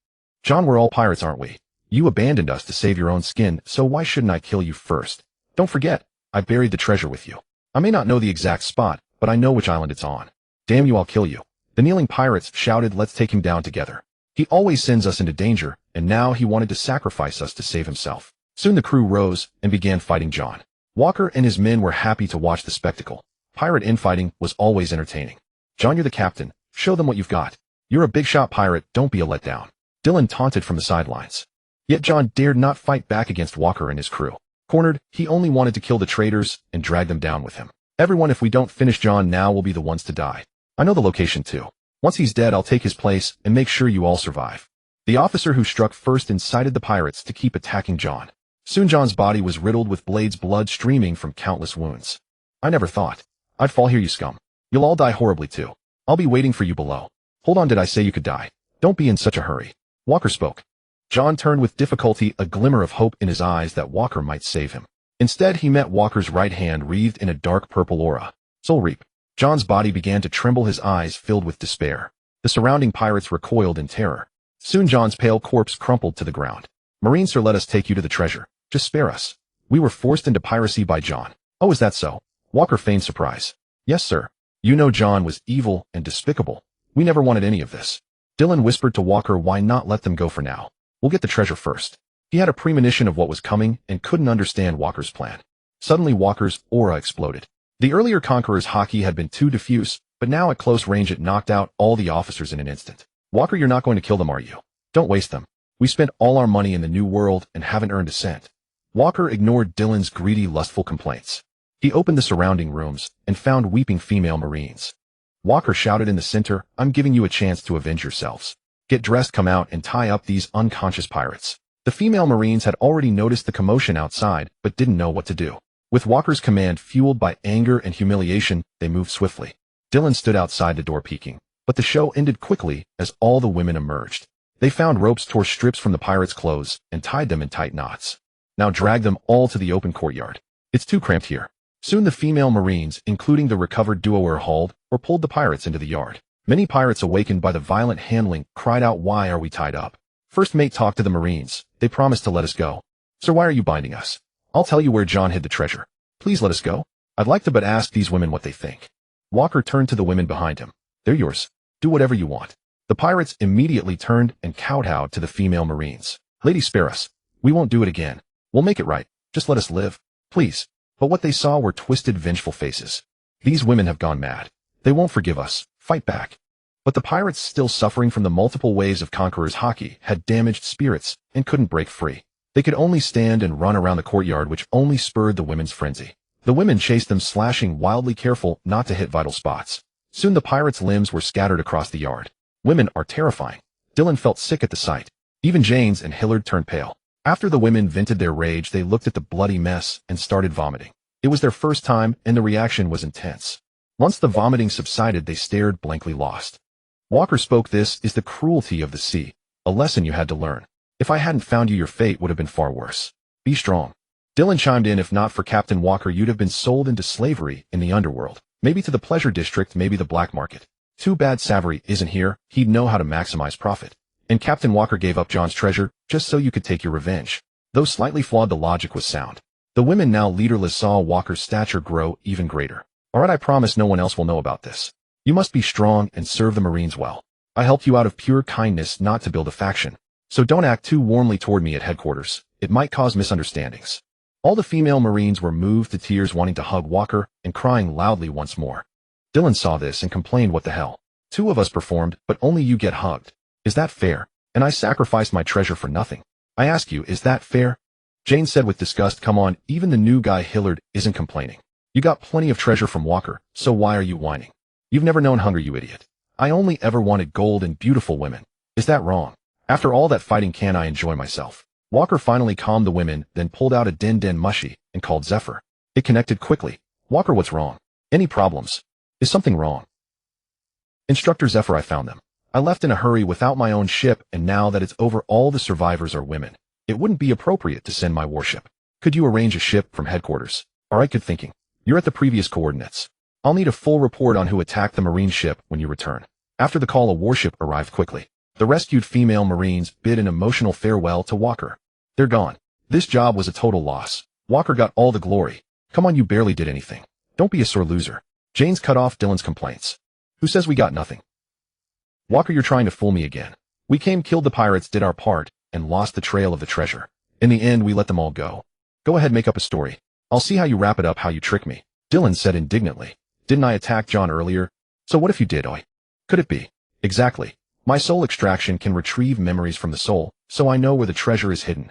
John, we're all pirates, aren't we? You abandoned us to save your own skin, so why shouldn't I kill you first? Don't forget, I buried the treasure with you. I may not know the exact spot, but I know which island it's on. Damn you, I'll kill you. The kneeling pirates shouted, let's take him down together. He always sends us into danger, and now he wanted to sacrifice us to save himself. Soon the crew rose and began fighting John. Walker and his men were happy to watch the spectacle. Pirate infighting was always entertaining. John, you're the captain. Show them what you've got. You're a big shot pirate, don't be a letdown. Dylan taunted from the sidelines. Yet John dared not fight back against Walker and his crew. Cornered, he only wanted to kill the traitors and drag them down with him. Everyone, if we don't finish John now, will be the ones to die. I know the location too. Once he's dead, I'll take his place and make sure you all survive. The officer who struck first incited the pirates to keep attacking John. Soon John's body was riddled with blades, blood streaming from countless wounds. I never thought I'd fall here, you scum. You'll all die horribly too. I'll be waiting for you below. Hold on, did I say you could die? Don't be in such a hurry. Walker spoke. John turned with difficulty, a glimmer of hope in his eyes that Walker might save him. Instead, he met Walker's right hand wreathed in a dark purple aura. Soul Reap. John's body began to tremble, his eyes filled with despair. The surrounding pirates recoiled in terror. Soon John's pale corpse crumpled to the ground. Marine sir, let us take you to the treasure. Just spare us. We were forced into piracy by John. Oh, is that so? Walker feigned surprise. Yes, sir. You know John was evil and despicable. We never wanted any of this. Dylan whispered to Walker, why not let them go for now? We'll get the treasure first. He had a premonition of what was coming and couldn't understand Walker's plan. Suddenly Walker's aura exploded. The earlier conqueror's haki had been too diffuse, but now at close range it knocked out all the officers in an instant. Walker, you're not going to kill them, are you? Don't waste them. We spent all our money in the new world and haven't earned a cent. Walker ignored Dylan's greedy, lustful complaints. He opened the surrounding rooms and found weeping female Marines. Walker shouted in the center, I'm giving you a chance to avenge yourselves. Get dressed, come out, and tie up these unconscious pirates. The female Marines had already noticed the commotion outside, but didn't know what to do. With Walker's command fueled by anger and humiliation, they moved swiftly. Dylan stood outside the door peeking, but the show ended quickly as all the women emerged. They found ropes, tore strips from the pirates' clothes, and tied them in tight knots. Now drag them all to the open courtyard. It's too cramped here. Soon the female Marines, including the recovered duo, were hauled or pulled the pirates into the yard. Many pirates, awakened by the violent handling, cried out, why are we tied up? First mate talked to the Marines. They promised to let us go. Sir, why are you binding us? I'll tell you where John hid the treasure. Please let us go. I'd like to but ask these women what they think. Walker turned to the women behind him. They're yours. Do whatever you want. The pirates immediately turned and kowtowed to the female Marines. Lady, spare us. We won't do it again. We'll make it right. Just let us live. Please. But what they saw were twisted, vengeful faces. These women have gone mad. They won't forgive us. Fight back. But the pirates, still suffering from the multiple waves of conqueror's haki, had damaged spirits and couldn't break free. They could only stand and run around the courtyard, which only spurred the women's frenzy. The women chased them, slashing wildly, careful not to hit vital spots. Soon the pirates' limbs were scattered across the yard. Women are terrifying. Dylan felt sick at the sight. Even Janes and Hillard turned pale. After the women vented their rage, they looked at the bloody mess and started vomiting. It was their first time, and the reaction was intense. Once the vomiting subsided, they stared, blankly lost. Walker spoke, this is the cruelty of the sea, a lesson you had to learn. If I hadn't found you, your fate would have been far worse. Be strong. Dylan chimed in, if not for Captain Walker, you'd have been sold into slavery in the underworld. Maybe to the pleasure district, maybe the black market. Too bad Savory isn't here, he'd know how to maximize profit. And Captain Walker gave up John's treasure just so you could take your revenge. Though slightly flawed, the logic was sound. The women, now leaderless, saw Walker's stature grow even greater. Alright, I promise no one else will know about this. You must be strong and serve the Marines well. I helped you out of pure kindness, not to build a faction. So don't act too warmly toward me at headquarters. It might cause misunderstandings. All the female Marines were moved to tears, wanting to hug Walker and crying loudly once more. Dylan saw this and complained, "What the hell? 2 of us performed, but only you get hugged. Is that fair? And I sacrificed my treasure for nothing. I ask you, is that fair?" Jane said with disgust, "Come on, even the new guy Hillard isn't complaining. You got plenty of treasure from Walker, so why are you whining? You've never known hunger, you idiot. I only ever wanted gold and beautiful women. Is that wrong? After all that fighting, can I enjoy myself?" Walker finally calmed the women, then pulled out a din mushy and called Zephyr. It connected quickly. "Walker, what's wrong? Any problems? Is something wrong?" "Instructor Zephyr, I found them. I left in a hurry without my own ship, and now that it's over, all the survivors are women. It wouldn't be appropriate to send my warship. Could you arrange a ship from headquarters?" "All right, good thinking. You're at the previous coordinates. I'll need a full report on who attacked the Marine ship when you return." After the call, a warship arrived quickly. The rescued female Marines bid an emotional farewell to Walker. "They're gone. This job was a total loss. Walker got all the glory. Come on, you barely did anything. Don't be a sore loser." Jane's cut off Dylan's complaints. "Who says we got nothing? Walker, you're trying to fool me again. We came, killed the pirates, did our part, and lost the trail of the treasure. In the end, we let them all go. Go ahead, make up a story. I'll see how you wrap it up, how you trick me." Dylan said indignantly. "Didn't I attack John earlier? So what if you did, oi? Could it be?" "Exactly. My soul extraction can retrieve memories from the soul, so I know where the treasure is hidden."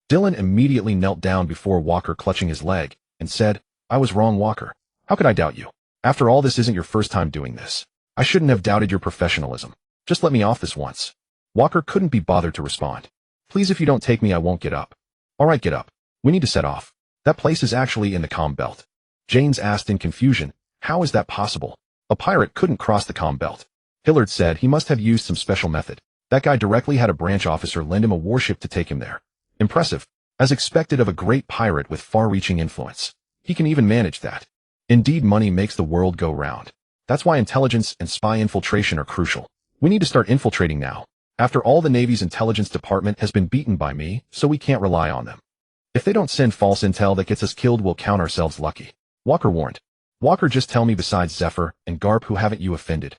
Dylan immediately knelt down before Walker, clutching his leg, and said, "I was wrong, Walker. How could I doubt you? After all, this isn't your first time doing this. I shouldn't have doubted your professionalism. Just let me off this once." Walker couldn't be bothered to respond. "Please, if you don't take me, I won't get up." "All right, get up. We need to set off." "That place is actually in the comm belt." James asked in confusion, "How is that possible? A pirate couldn't cross the comm belt." Hillard said he must have used some special method. That guy directly had a branch officer lend him a warship to take him there. Impressive. As expected of a great pirate with far-reaching influence. He can even manage that. Indeed, money makes the world go round. That's why intelligence and spy infiltration are crucial. We need to start infiltrating now. After all, the Navy's intelligence department has been beaten by me, so we can't rely on them. If they don't send false intel that gets us killed, we'll count ourselves lucky. Walker warned. "Walker, just tell me, besides Zephyr and Garp, who haven't you offended?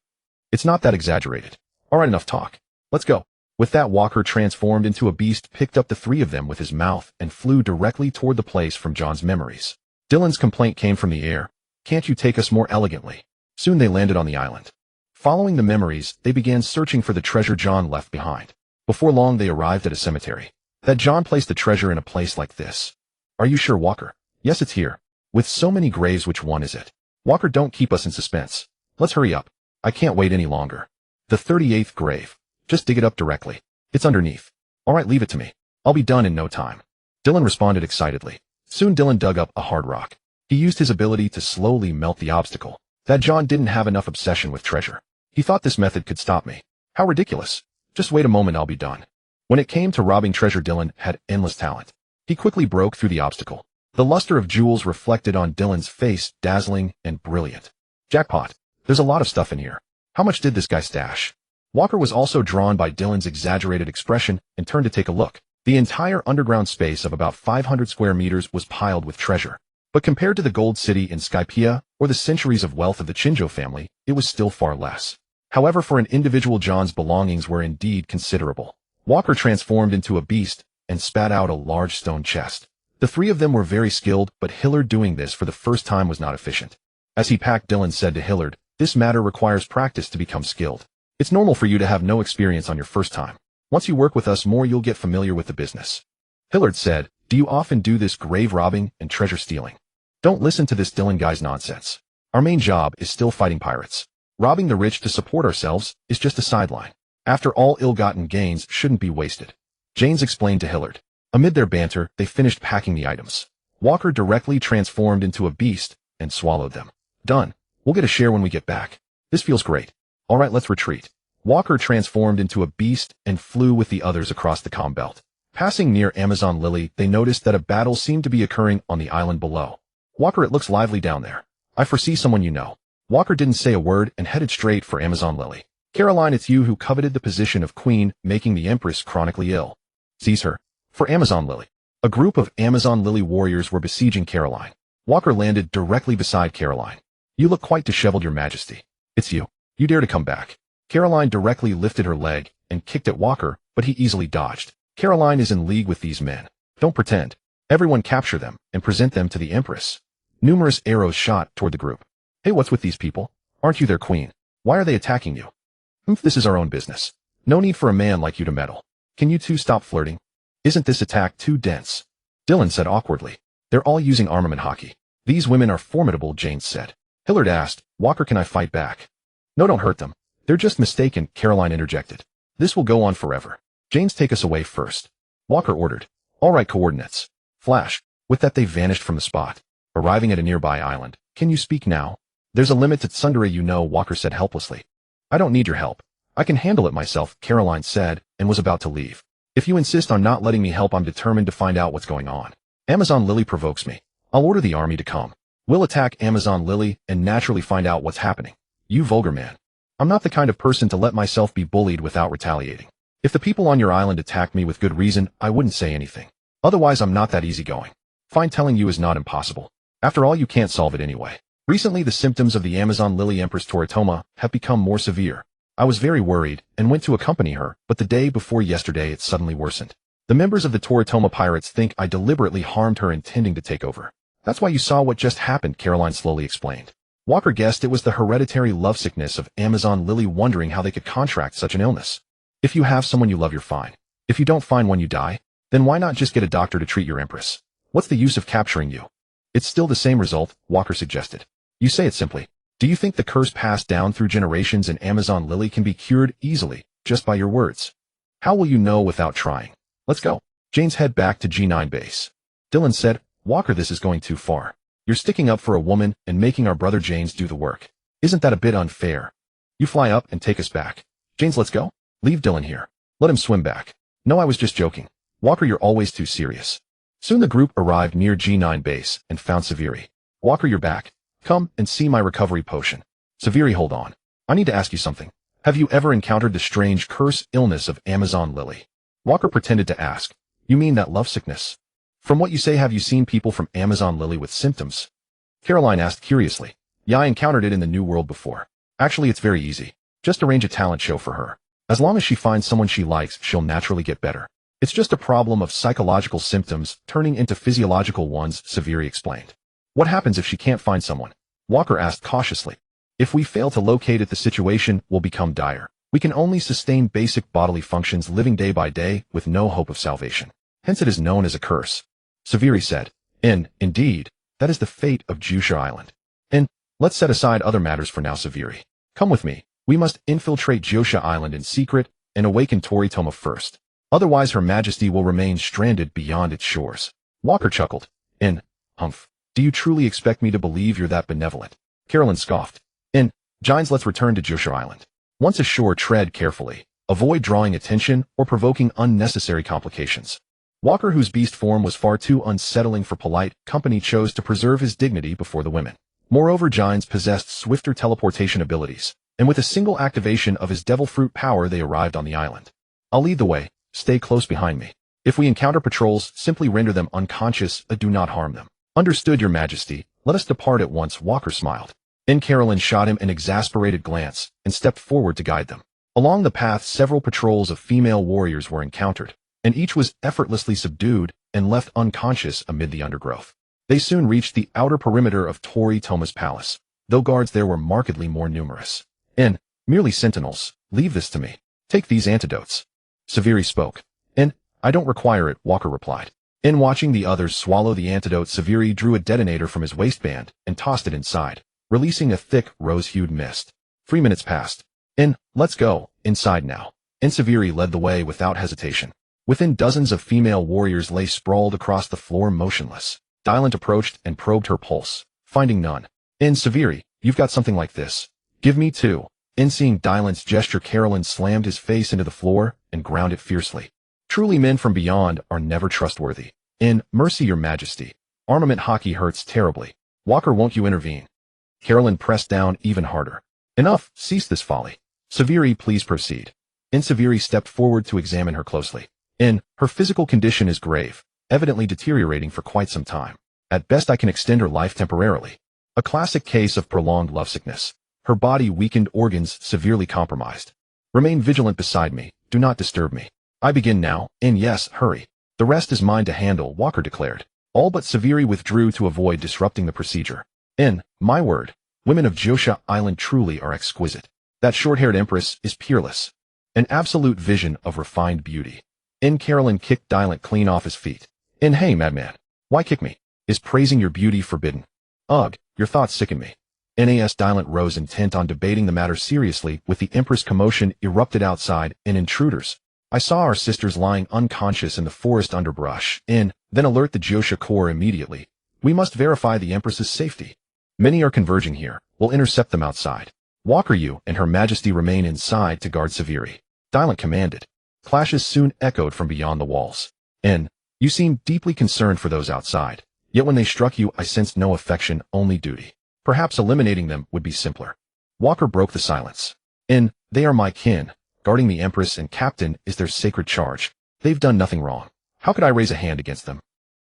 It's not that exaggerated." "All right, enough talk. Let's go." With that, Walker transformed into a beast, picked up the 3 of them with his mouth, and flew directly toward the place from John's memories. Dylan's complaint came from the air. "Can't you take us more elegantly?" Soon they landed on the island. Following the memories, they began searching for the treasure John left behind. Before long, they arrived at a cemetery. That John placed the treasure in a place like this. "Are you sure, Walker?" "Yes, it's here." "With so many graves, which one is it?" "Walker, don't keep us in suspense. Let's hurry up. I can't wait any longer." "The 38th grave. Just dig it up directly. It's underneath." "All right, leave it to me. I'll be done in no time." Dylan responded excitedly. Soon Dylan dug up a hard rock. He used his ability to slowly melt the obstacle. That John didn't have enough obsession with treasure. He thought this method could stop me. How ridiculous. Just wait a moment, I'll be done. When it came to robbing treasure, Dylan had endless talent. He quickly broke through the obstacle. The luster of jewels reflected on Dylan's face, dazzling and brilliant. "Jackpot. There's a lot of stuff in here. How much did this guy stash?" Walker was also drawn by Dylan's exaggerated expression and turned to take a look. The entire underground space of about 500 square meters was piled with treasure. But compared to the gold city in Skypea or the centuries of wealth of the Chinjo family, it was still far less. However, for an individual, John's belongings were indeed considerable. Walker transformed into a beast and spat out a large stone chest. The 3 of them were very skilled, but Hillard doing this for the first time was not efficient. As he packed, Dylan said to Hillard, "This matter requires practice to become skilled. It's normal for you to have no experience on your first time. Once you work with us more, you'll get familiar with the business." Hillard said, "Do you often do this grave robbing and treasure stealing?" "Don't listen to this Dylan guy's nonsense. Our main job is still fighting pirates. Robbing the rich to support ourselves is just a sideline. After all, ill-gotten gains shouldn't be wasted." James explained to Hillard. Amid their banter, they finished packing the items. Walker directly transformed into a beast and swallowed them. "Done. We'll get a share when we get back. This feels great. All right, let's retreat." Walker transformed into a beast and flew with the others across the comm belt. Passing near Amazon Lily, they noticed that a battle seemed to be occurring on the island below. "Walker, it looks lively down there. I foresee someone you know." Walker didn't say a word and headed straight for Amazon Lily. "Caroline, it's you who coveted the position of queen, making the Empress chronically ill. Seize her." For Amazon Lily. A group of Amazon Lily warriors were besieging Caroline. Walker landed directly beside Caroline. "You look quite disheveled, Your Majesty." "It's you. You dare to come back." Caroline directly lifted her leg and kicked at Walker, but he easily dodged. "Caroline is in league with these men. Don't pretend." Everyone capture them and present them to the Empress. Numerous arrows shot toward the group. Hey, what's with these people? Aren't you their queen? Why are they attacking you? This is our own business. No need for a man like you to meddle. Can you two stop flirting? Isn't this attack too dense? Dylan said awkwardly. They're all using armament haki. These women are formidable, James said. Hillard asked, Walker, can I fight back? No, don't hurt them. They're just mistaken, Caroline interjected. This will go on forever. James, take us away first. Walker ordered. All right, coordinates. Flash. With that, they vanished from the spot. Arriving at a nearby island. Can you speak now? There's a limit to tsundere, you know, Walker said helplessly. I don't need your help. I can handle it myself, Caroline said, and was about to leave. If you insist on not letting me help, I'm determined to find out what's going on. Amazon Lily provokes me. I'll order the army to come. We'll attack Amazon Lily and naturally find out what's happening. You vulgar man. I'm not the kind of person to let myself be bullied without retaliating. If the people on your island attacked me with good reason, I wouldn't say anything. Otherwise, I'm not that easygoing. Fine, telling you is not impossible. After all, you can't solve it anyway. Recently, the symptoms of the Amazon Lily Empress Toritoma have become more severe. I was very worried and went to accompany her, but the day before yesterday it suddenly worsened. The members of the Toritoma Pirates think I deliberately harmed her, intending to take over. That's why you saw what just happened, Caroline slowly explained. Walker guessed it was the hereditary lovesickness of Amazon Lily, wondering how they could contract such an illness. If you have someone you love, you're fine. If you don't find one, you die. Then why not just get a doctor to treat your Empress? What's the use of capturing you? It's still the same result, Walker suggested. You say it simply. Do you think the curse passed down through generations in Amazon Lily can be cured easily, just by your words? How will you know without trying? Let's go. Jane's head back to G9 base. Dylan said, Walker, this is going too far. You're sticking up for a woman and making our brother James do the work. Isn't that a bit unfair? You fly up and take us back. James, let's go. Leave Dylan here. Let him swim back. No, I was just joking. Walker, you're always too serious. Soon the group arrived near G9 base and found Severi. Walker, you're back. Come and see my recovery potion. Severi, hold on. I need to ask you something. Have you ever encountered the strange curse illness of Amazon Lily? Walker pretended to ask. You mean that lovesickness? From what you say, have you seen people from Amazon Lily with symptoms? Caroline asked curiously. Yeah, I encountered it in the New World before. Actually, it's very easy. Just arrange a talent show for her. As long as she finds someone she likes, she'll naturally get better. It's just a problem of psychological symptoms turning into physiological ones, Severi explained. What happens if she can't find someone? Walker asked cautiously. If we fail to locate it, the situation will become dire. We can only sustain basic bodily functions, living day by day with no hope of salvation. Hence it is known as a curse. Severi said. Indeed, that is the fate of Jusha Island. Let's set aside other matters for now, Severi. Come with me. We must infiltrate Jusha Island in secret and awaken Toritoma first. Otherwise Her Majesty will remain stranded beyond its shores. Walker chuckled. Humph. Do you truly expect me to believe you're that benevolent? Caroline scoffed. Gines, let's return to Jusha Island. Once ashore, tread carefully. Avoid drawing attention or provoking unnecessary complications. Walker, whose beast form was far too unsettling for polite company, chose to preserve his dignity before the women. Moreover, Gines possessed swifter teleportation abilities, and with a single activation of his devil fruit power they arrived on the island. I'll lead the way. Stay close behind me. If we encounter patrols, simply render them unconscious, do not harm them. Understood, Your Majesty. Let us depart at once, Walker smiled. Caroline shot him an exasperated glance and stepped forward to guide them. Along the path, several patrols of female warriors were encountered, and each was effortlessly subdued and left unconscious amid the undergrowth. They soon reached the outer perimeter of Toritoma's palace, though guards there were markedly more numerous. Merely sentinels. Leave this to me. Take these antidotes. Severi spoke. I don't require it, Walker replied. Watching the others swallow the antidote, Severi drew a detonator from his waistband and tossed it inside, releasing a thick, rose-hued mist. 3 minutes passed. Let's go. Inside now. Severi led the way without hesitation. Within, dozens of female warriors lay sprawled across the floor, motionless. Dylan approached and probed her pulse, finding none. Severi, you've got something like this. Give me two. Seeing Dylan's gesture, Caroline slammed his face into the floor and ground it fiercely. Truly, men from beyond are never trustworthy. Mercy, Your Majesty. Armament haki hurts terribly. Walker, won't you intervene? Caroline pressed down even harder. Enough, cease this folly. Severi, please proceed. Severi stepped forward to examine her closely. Her physical condition is grave, evidently deteriorating for quite some time. At best I can extend her life temporarily. A classic case of prolonged lovesickness. Her body weakened, organs severely compromised. Remain vigilant beside me, do not disturb me. I begin now, yes, hurry. The rest is mine to handle, Walker declared. All but Severi withdrew to avoid disrupting the procedure. In my word, women of Josha Island truly are exquisite. That short-haired empress is peerless. An absolute vision of refined beauty. Carolyn kicked Dylan clean off his feet. Hey, madman. Why kick me? Is praising your beauty forbidden? Ugh, your thoughts sicken me. Nas Dylan rose intent on debating the matter seriously with the empress. Commotion erupted outside and intruders. I saw our sisters lying unconscious in the forest underbrush. Then alert the Josha Corps immediately. We must verify the empress's safety. Many are converging here. We'll intercept them outside. Walker, you and Her Majesty remain inside to guard Severi. Dylan commanded. Clashes soon echoed from beyond the walls. You seemed deeply concerned for those outside. Yet when they struck you, I sensed no affection, only duty. Perhaps eliminating them would be simpler. Walker broke the silence. They are my kin. Guarding the Empress and Captain is their sacred charge. They've done nothing wrong. How could I raise a hand against them?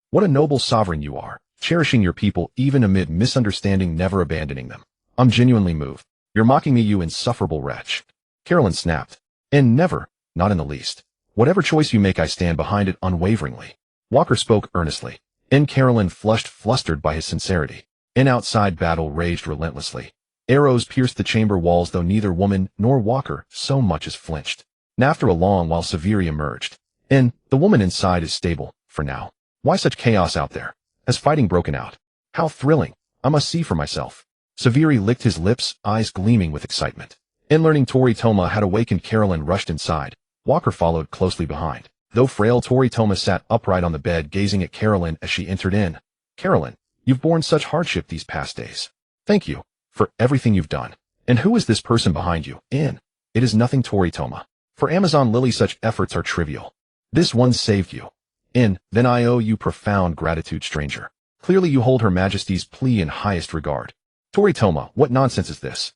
What a noble sovereign you are, cherishing your people even amid misunderstanding, never abandoning them. I'm genuinely moved. You're mocking me, you insufferable wretch. Carolyn snapped. Never, not in the least. Whatever choice you make, I stand behind it unwaveringly. Walker spoke earnestly. Carolyn flushed, flustered by his sincerity. Outside battle raged relentlessly. Arrows pierced the chamber walls, though neither woman nor Walker so much as flinched. After a long while, Severi emerged. The woman inside is stable, for now. Why such chaos out there? Has fighting broken out? How thrilling. I must see for myself. Severi licked his lips, eyes gleaming with excitement. Learning Toritoma had awakened, Carolyn rushed inside. Walker followed closely behind. Though frail, Toritoma sat upright on the bed, gazing at Carolyn as she entered in. Carolyn, you've borne such hardship these past days. Thank you for everything you've done. And who is this person behind you? It is nothing, Toritoma. For Amazon Lily, such efforts are trivial. This one saved you. Then I owe you profound gratitude, stranger. Clearly you hold Her Majesty's plea in highest regard. Toritoma, what nonsense is this?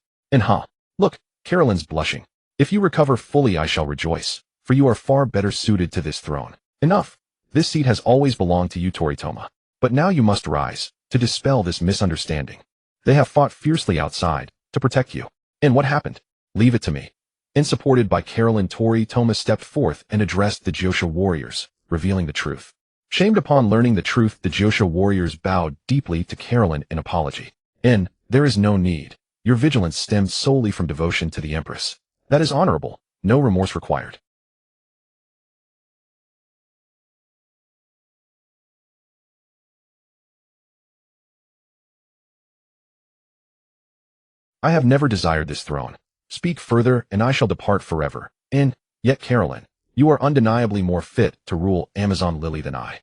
Look, Carolyn's blushing. If you recover fully, I shall rejoice, for you are far better suited to this throne. Enough. This seat has always belonged to you, Toritoma. But now you must rise, to dispel this misunderstanding. They have fought fiercely outside, to protect you. What happened? Leave it to me. Supported by Carolyn, Toritoma stepped forth and addressed the Josha warriors, revealing the truth. Shamed upon learning the truth, the Josha warriors bowed deeply to Carolyn in apology. There is no need. Your vigilance stemmed solely from devotion to the Empress. That is honorable. No remorse required. I have never desired this throne. Speak further, and I shall depart forever. Yet, Carolyn, you are undeniably more fit to rule Amazon Lily than I.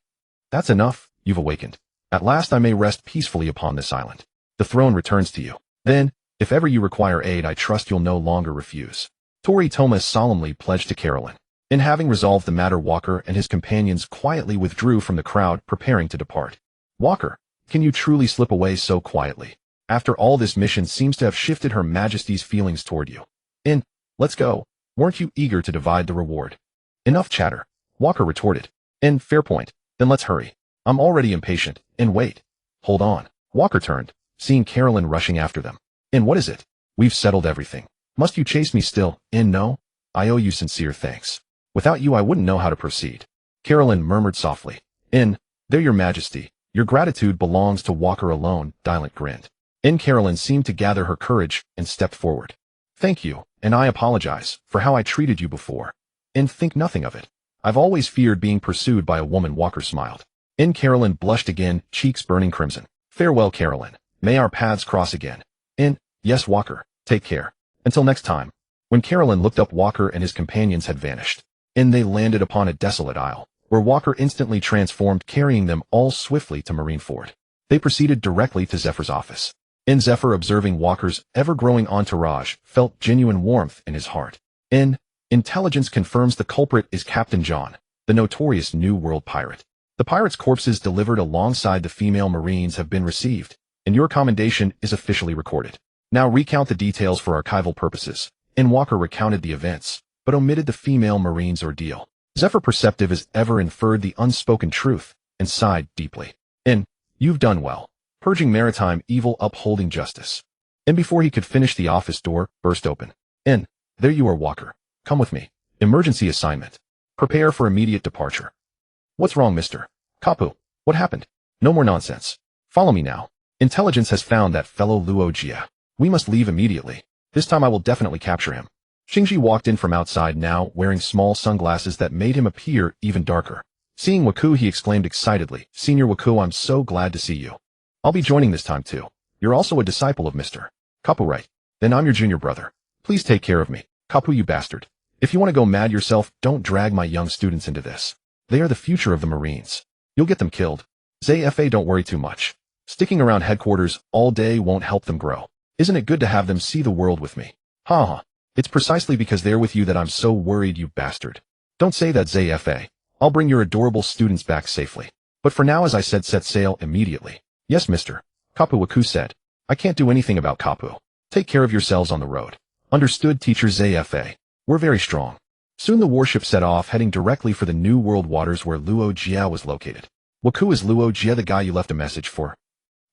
That's enough. You've awakened. At last I may rest peacefully upon this island. The throne returns to you. Then, if ever you require aid, I trust you'll no longer refuse. Toritoma solemnly pledged to Carolyn. Having resolved the matter, Walker and his companions quietly withdrew from the crowd, preparing to depart. Walker, can you truly slip away so quietly? After all, this mission seems to have shifted Her Majesty's feelings toward you. Let's go. Weren't you eager to divide the reward? Enough chatter, Walker retorted. Fair point. Then let's hurry. I'm already impatient. Wait. Hold on. Walker turned, seeing Carolyn rushing after them. What is it? We've settled everything. Must you chase me still? No. I owe you sincere thanks. Without you, I wouldn't know how to proceed. Carolyn murmured softly. There, Your Majesty. Your gratitude belongs to Walker alone. Dylan grinned. Carolyn seemed to gather her courage and stepped forward. Thank you, and I apologize for how I treated you before. Think nothing of it. I've always feared being pursued by a woman. Walker smiled. Carolyn blushed again, cheeks burning crimson. Farewell, Carolyn. May our paths cross again. Yes, Walker. Take care. Until next time. When Carolyn looked up, Walker and his companions had vanished. They landed upon a desolate isle, where Walker instantly transformed, carrying them all swiftly to Marineford. They proceeded directly to Zephyr's office. Zephyr, observing Walker's ever-growing entourage, felt genuine warmth in his heart. Intelligence confirms the culprit is Captain John, the notorious New World pirate. The pirates' corpses delivered alongside the female Marines have been received, and your commendation is officially recorded. Now recount the details for archival purposes. Walker recounted the events, but omitted the female Marine's ordeal. Zephyr, perceptive as ever, inferred the unspoken truth, and sighed deeply. You've done well. Purging maritime evil, upholding justice. Before he could finish, the office door burst open. There you are, Walker. Come with me. Emergency assignment. Prepare for immediate departure. What's wrong, Mr. Kapu? What happened? No more nonsense. Follow me now. Intelligence has found that fellow Luo Jie. We must leave immediately. This time I will definitely capture him. Xingji walked in from outside now, wearing small sunglasses that made him appear even darker. Seeing Waku, he exclaimed excitedly, Senior Waku, I'm so glad to see you. I'll be joining this time too. You're also a disciple of Mr. Kapu, right? Then I'm your junior brother. Please take care of me. Kapu, you bastard. If you want to go mad yourself, don't drag my young students into this. They are the future of the Marines. You'll get them killed. ZFA, don't worry too much. Sticking around headquarters all day won't help them grow. Isn't it good to have them see the world with me? Ha ha. It's precisely because they're with you that I'm so worried, you bastard. Don't say that, ZFA. I'll bring your adorable students back safely. But for now, as I said, set sail immediately. Yes, Mr. Kapu, Waku said. I can't do anything about Kapu. Take care of yourselves on the road. Understood, teacher ZFA. We're very strong. Soon the warship set off, heading directly for the New World waters where Luo Jie was located. Waku, is Luo Jie the guy you left a message for?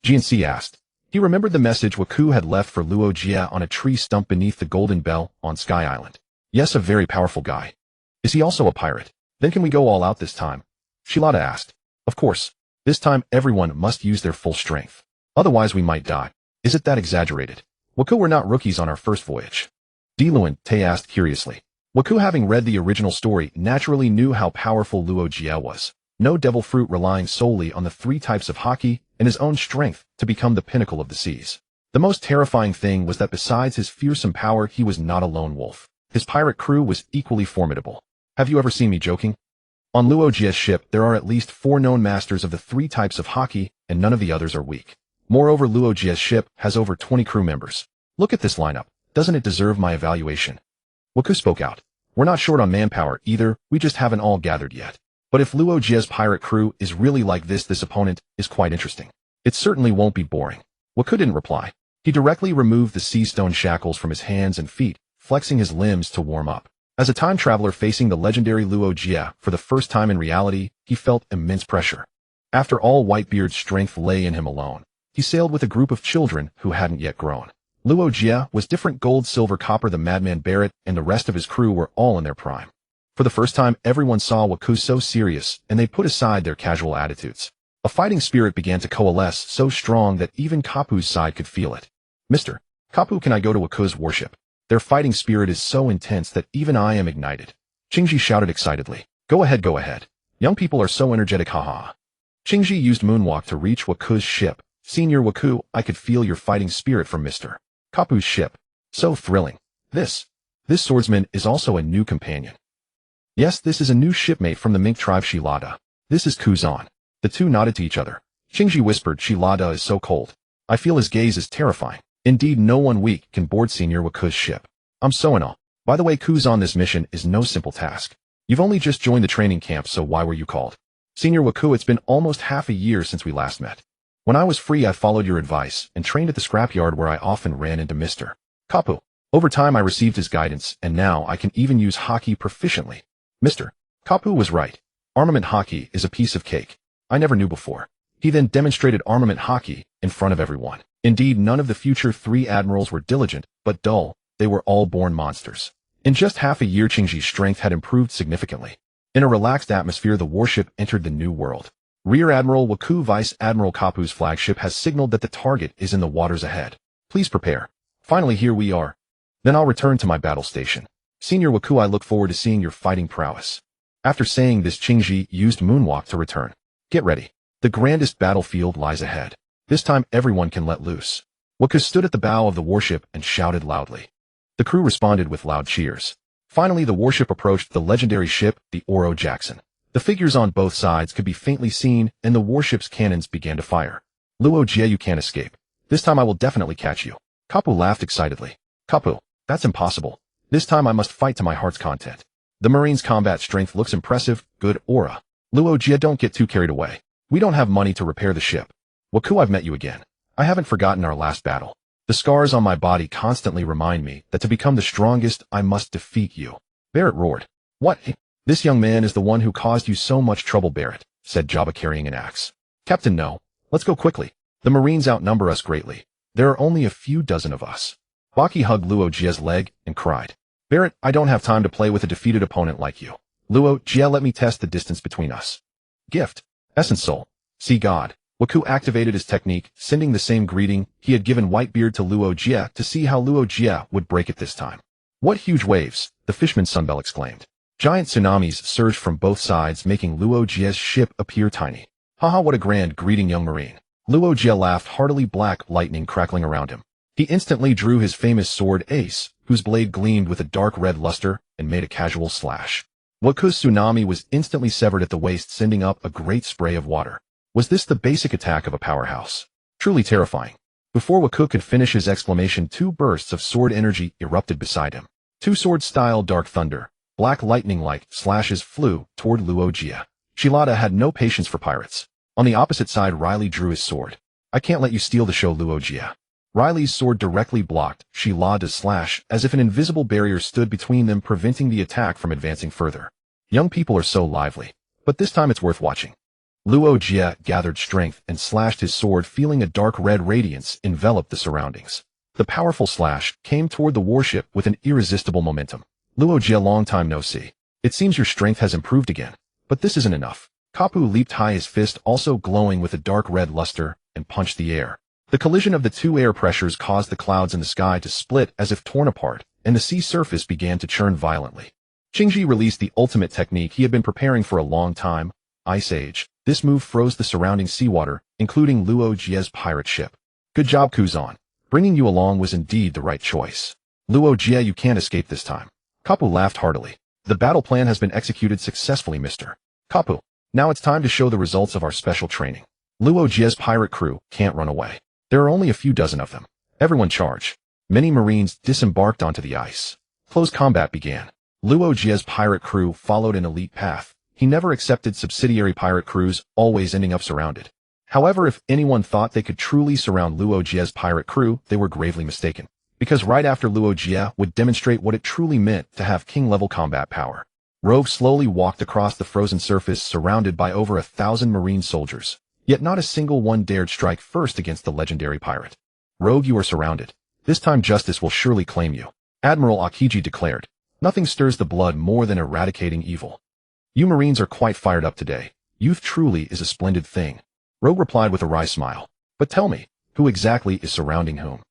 GNC asked. He remembered the message Waku had left for Luo Jie on a tree stump beneath the Golden Bell on Sky Island. Yes, a very powerful guy. Is he also a pirate? Then can we go all out this time? Shilada asked. Of course. This time everyone must use their full strength. Otherwise we might die. Is it that exaggerated? Waku, we're not rookies on our first voyage. Diluan, Tay asked curiously. Waku, having read the original story, naturally knew how powerful Luo Jie was. No devil fruit, relying solely on the 3 types of Haki and his own strength to become the pinnacle of the seas. The most terrifying thing was that besides his fearsome power, he was not a lone wolf. His pirate crew was equally formidable. Have you ever seen me joking? On Luo Jie's ship, there are at least 4 known masters of the 3 types of Haki, and none of the others are weak. Moreover, Luo Jie's ship has over 20 crew members. Look at this lineup. Doesn't it deserve my evaluation? Waku spoke out. We're not short on manpower either, we just haven't all gathered yet. But if Luo Jie's pirate crew is really like this opponent is quite interesting. It certainly won't be boring. Waku didn't reply. He directly removed the sea stone shackles from his hands and feet, flexing his limbs to warm up. As a time traveler facing the legendary Luo Jie for the first time in reality, he felt immense pressure. After all, Whitebeard's strength lay in him alone. He sailed with a group of children who hadn't yet grown. Luo Jie was different. Gold, Silver, Copper, the Madman Barrett, and the rest of his crew were all in their prime. For the first time, everyone saw Waku so serious, and they put aside their casual attitudes. A fighting spirit began to coalesce so strong that even Kapu's side could feel it. Mr. Kapu, can I go to Waku's warship? Their fighting spirit is so intense that even I am ignited. Qingji shouted excitedly. Go ahead, go ahead. Young people are so energetic, haha. Qingji used moonwalk to reach Waku's ship. Senior Waku, I could feel your fighting spirit from Mr. Kapu's ship. So thrilling. This swordsman is also a new companion. Yes, this is a new shipmate from the Mink tribe, Shilada. This is Kuzan. The two nodded to each other. Qingji whispered, Shilada is so cold. I feel his gaze is terrifying. Indeed, no one weak can board Senior Waku's ship. I'm so in awe. By the way, Kuzan, this mission is no simple task. You've only just joined the training camp, so why were you called? Senior Waku, it's been almost half a year since we last met. When I was free, I followed your advice and trained at the scrapyard where I often ran into Mr. Kapu. Over time, I received his guidance, and now I can even use Haki proficiently. Mr. Kapu was right. Armament Haki is a piece of cake. I never knew before. He then demonstrated Armament Haki in front of everyone. Indeed, none of the future 3 admirals were diligent, but dull. They were all born monsters. In just half a year, Qingji's strength had improved significantly. In a relaxed atmosphere, the warship entered the new world. Rear Admiral Waku, Vice Admiral Kapu's flagship, has signaled that the target is in the waters ahead. Please prepare. Finally, here we are. Then I'll return to my battle station. Senior Waku, I look forward to seeing your fighting prowess. After saying this, Qingji used moonwalk to return. Get ready. The grandest battlefield lies ahead. This time everyone can let loose. Waku stood at the bow of the warship and shouted loudly. The crew responded with loud cheers. Finally, the warship approached the legendary ship, the Oro Jackson. The figures on both sides could be faintly seen, and the warship's cannons began to fire. Luo Jie, you can't escape. This time I will definitely catch you. Kapu laughed excitedly. Kapu, that's impossible. This time I must fight to my heart's content. The Marine's combat strength looks impressive. Good aura. Luo Jie, don't get too carried away. We don't have money to repair the ship. Waku, I've met you again. I haven't forgotten our last battle. The scars on my body constantly remind me that to become the strongest, I must defeat you. Barrett roared. What? This young man is the one who caused you so much trouble, Barrett, said Jabba carrying an axe. Captain, no. Let's go quickly. The Marines outnumber us greatly. There are only a few dozen of us. Baki hugged Luo Jie's leg and cried. Barrett, I don't have time to play with a defeated opponent like you. Luo Jie, let me test the distance between us. Gift. Essence Soul. See God. Waku activated his technique, sending the same greeting he had given Whitebeard to Luo Jie to see how Luo Jie would break it this time. What huge waves, the Fishman Sunbell exclaimed. Giant tsunamis surged from both sides, making Luo Jie's ship appear tiny. Haha, what a grand greeting, young Marine. Luo Jie laughed heartily, black lightning crackling around him. He instantly drew his famous sword Ace, whose blade gleamed with a dark red luster, and made a casual slash. Waku's tsunami was instantly severed at the waist, sending up a great spray of water. Was this the basic attack of a powerhouse? Truly terrifying. Before Waku could finish his exclamation, two bursts of sword energy erupted beside him. Two sword-style dark thunder, black lightning-like slashes flew toward Luo Jie. Shilada had no patience for pirates. On the opposite side, Riley drew his sword. I can't let you steal the show, Luo Jie. Riley's sword directly blocked Shilada's slash, as if an invisible barrier stood between them, preventing the attack from advancing further. Young people are so lively, but this time it's worth watching. Luo Jie gathered strength and slashed his sword, feeling a dark red radiance envelop the surroundings. The powerful slash came toward the warship with an irresistible momentum. Luo Jie, long time no see. It seems your strength has improved again. But this isn't enough. Kapu leaped high, his fist also glowing with a dark red luster, and punched the air. The collision of the two air pressures caused the clouds in the sky to split as if torn apart, and the sea surface began to churn violently. Qingji released the ultimate technique he had been preparing for a long time, Ice Age. This move froze the surrounding seawater, including Luo Jie's pirate ship. Good job, Kuzan. Bringing you along was indeed the right choice. Luo Jie, you can't escape this time. Kapu laughed heartily. The battle plan has been executed successfully, Mr. Kapu. Now it's time to show the results of our special training. Luo Jie's pirate crew can't run away. There are only a few dozen of them. Everyone charge. Many Marines disembarked onto the ice. Close combat began. Luo Jie's pirate crew followed an elite path. He never accepted subsidiary pirate crews, always ending up surrounded. However, if anyone thought they could truly surround Luo Jie's pirate crew, they were gravely mistaken. Because right after Luo Jie would demonstrate what it truly meant to have king-level combat power. Rogue slowly walked across the frozen surface, surrounded by over 1,000 Marine soldiers. Yet not a single one dared strike first against the legendary pirate. Rogue, you are surrounded. This time justice will surely claim you. Admiral Akiji declared. Nothing stirs the blood more than eradicating evil. You Marines are quite fired up today. Youth truly is a splendid thing. Rogue replied with a wry smile. But tell me, who exactly is surrounding whom?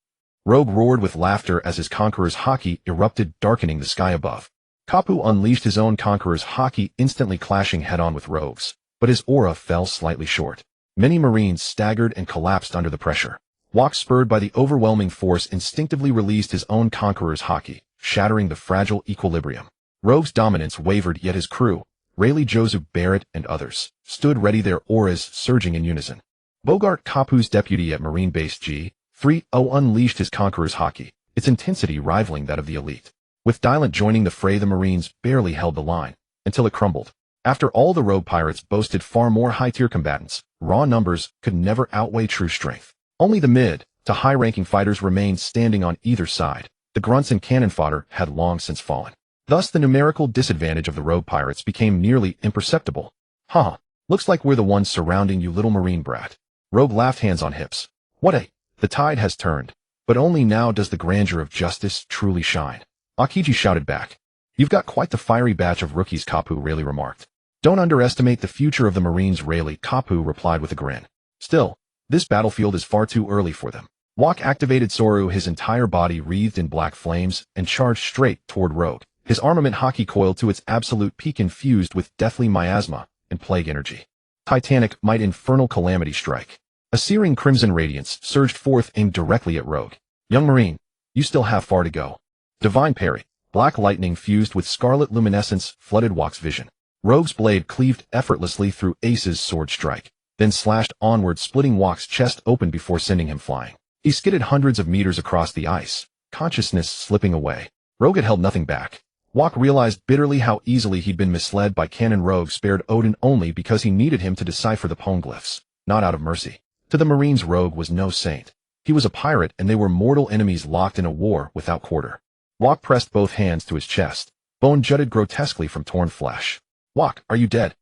Rogue roared with laughter as his Conqueror's Haki erupted, darkening the sky above. Kapu unleashed his own Conqueror's Haki, instantly clashing head-on with Rogue's. But his aura fell slightly short. Many Marines staggered and collapsed under the pressure. Wok, spurred by the overwhelming force, instinctively released his own Conqueror's Haki, shattering the fragile equilibrium. Rogue's dominance wavered, yet his crew, Rayleigh, Joseph, Barrett, and others, stood ready, their auras surging in unison. Bogart, Kapu's deputy at Marine Base G-30, unleashed his Conqueror's Haki, its intensity rivaling that of the elite. With Dylan joining the fray, the Marines barely held the line, until it crumbled. After all, the rogue pirates boasted far more high-tier combatants. Raw numbers could never outweigh true strength. Only the mid to high-ranking fighters remained standing on either side. The grunts and cannon fodder had long since fallen. Thus, the numerical disadvantage of the rogue pirates became nearly imperceptible. Huh, looks like we're the ones surrounding you, little Marine brat. Rogue laughed, hands on hips. The tide has turned, but only now does the grandeur of justice truly shine. Akiji shouted back. You've got quite the fiery batch of rookies, Kapu, Rayleigh remarked. Don't underestimate the future of the Marines, Rayleigh, Kapu replied with a grin. Still, this battlefield is far too early for them. Wok activated Soru, his entire body wreathed in black flames, and charged straight toward Rogue. His armament Haki coiled to its absolute peak, infused with deathly miasma and plague energy. Titanic, might, infernal calamity strike. A searing crimson radiance surged forth, aimed directly at Rogue. Young Marine, you still have far to go. Divine parry. Black lightning fused with scarlet luminescence flooded Wok's vision. Rogue's blade cleaved effortlessly through Ace's sword strike, then slashed onward, splitting Wok's chest open before sending him flying. He skidded hundreds of meters across the ice, consciousness slipping away. Rogue had held nothing back. Wok realized bitterly how easily he'd been misled by Canon. Rogue spared Odin only because he needed him to decipher the poneglyphs, not out of mercy. To the Marines, Rogue was no saint. He was a pirate, and they were mortal enemies locked in a war without quarter. Wok pressed both hands to his chest. Bone jutted grotesquely from torn flesh. Wok, are you dead?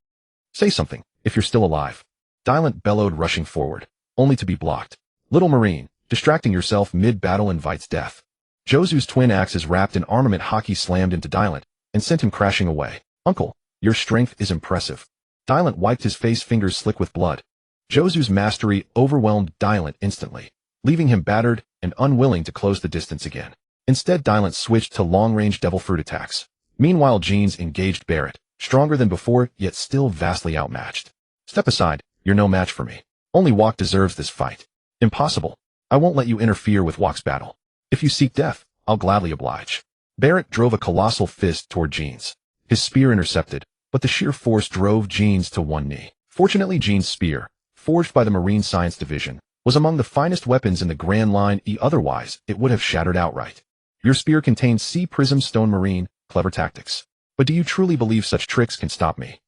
Say something, if you're still alive. Dylan bellowed, rushing forward, only to be blocked. Little Marine, distracting yourself mid-battle invites death. Josu's twin axes wrapped in armament Haki slammed into Dylan and sent him crashing away. Uncle, your strength is impressive. Dylan wiped his face, fingers slick with blood. Josu's mastery overwhelmed Dylan instantly, leaving him battered and unwilling to close the distance again. Instead, Dylan switched to long-range devil fruit attacks. Meanwhile, Jeans engaged Barrett, stronger than before, yet still vastly outmatched. Step aside, you're no match for me. Only Wok deserves this fight. Impossible. I won't let you interfere with Wok's battle. If you seek death, I'll gladly oblige. Barrett drove a colossal fist toward Jeans. His spear intercepted, but the sheer force drove Jeans to one knee. Fortunately, Jeans' spear, forged by the Marine Science Division, was among the finest weapons in the Grand Line. Otherwise, it would have shattered outright. Your spear contains Sea Prism Stone Marine, clever tactics. But do you truly believe such tricks can stop me?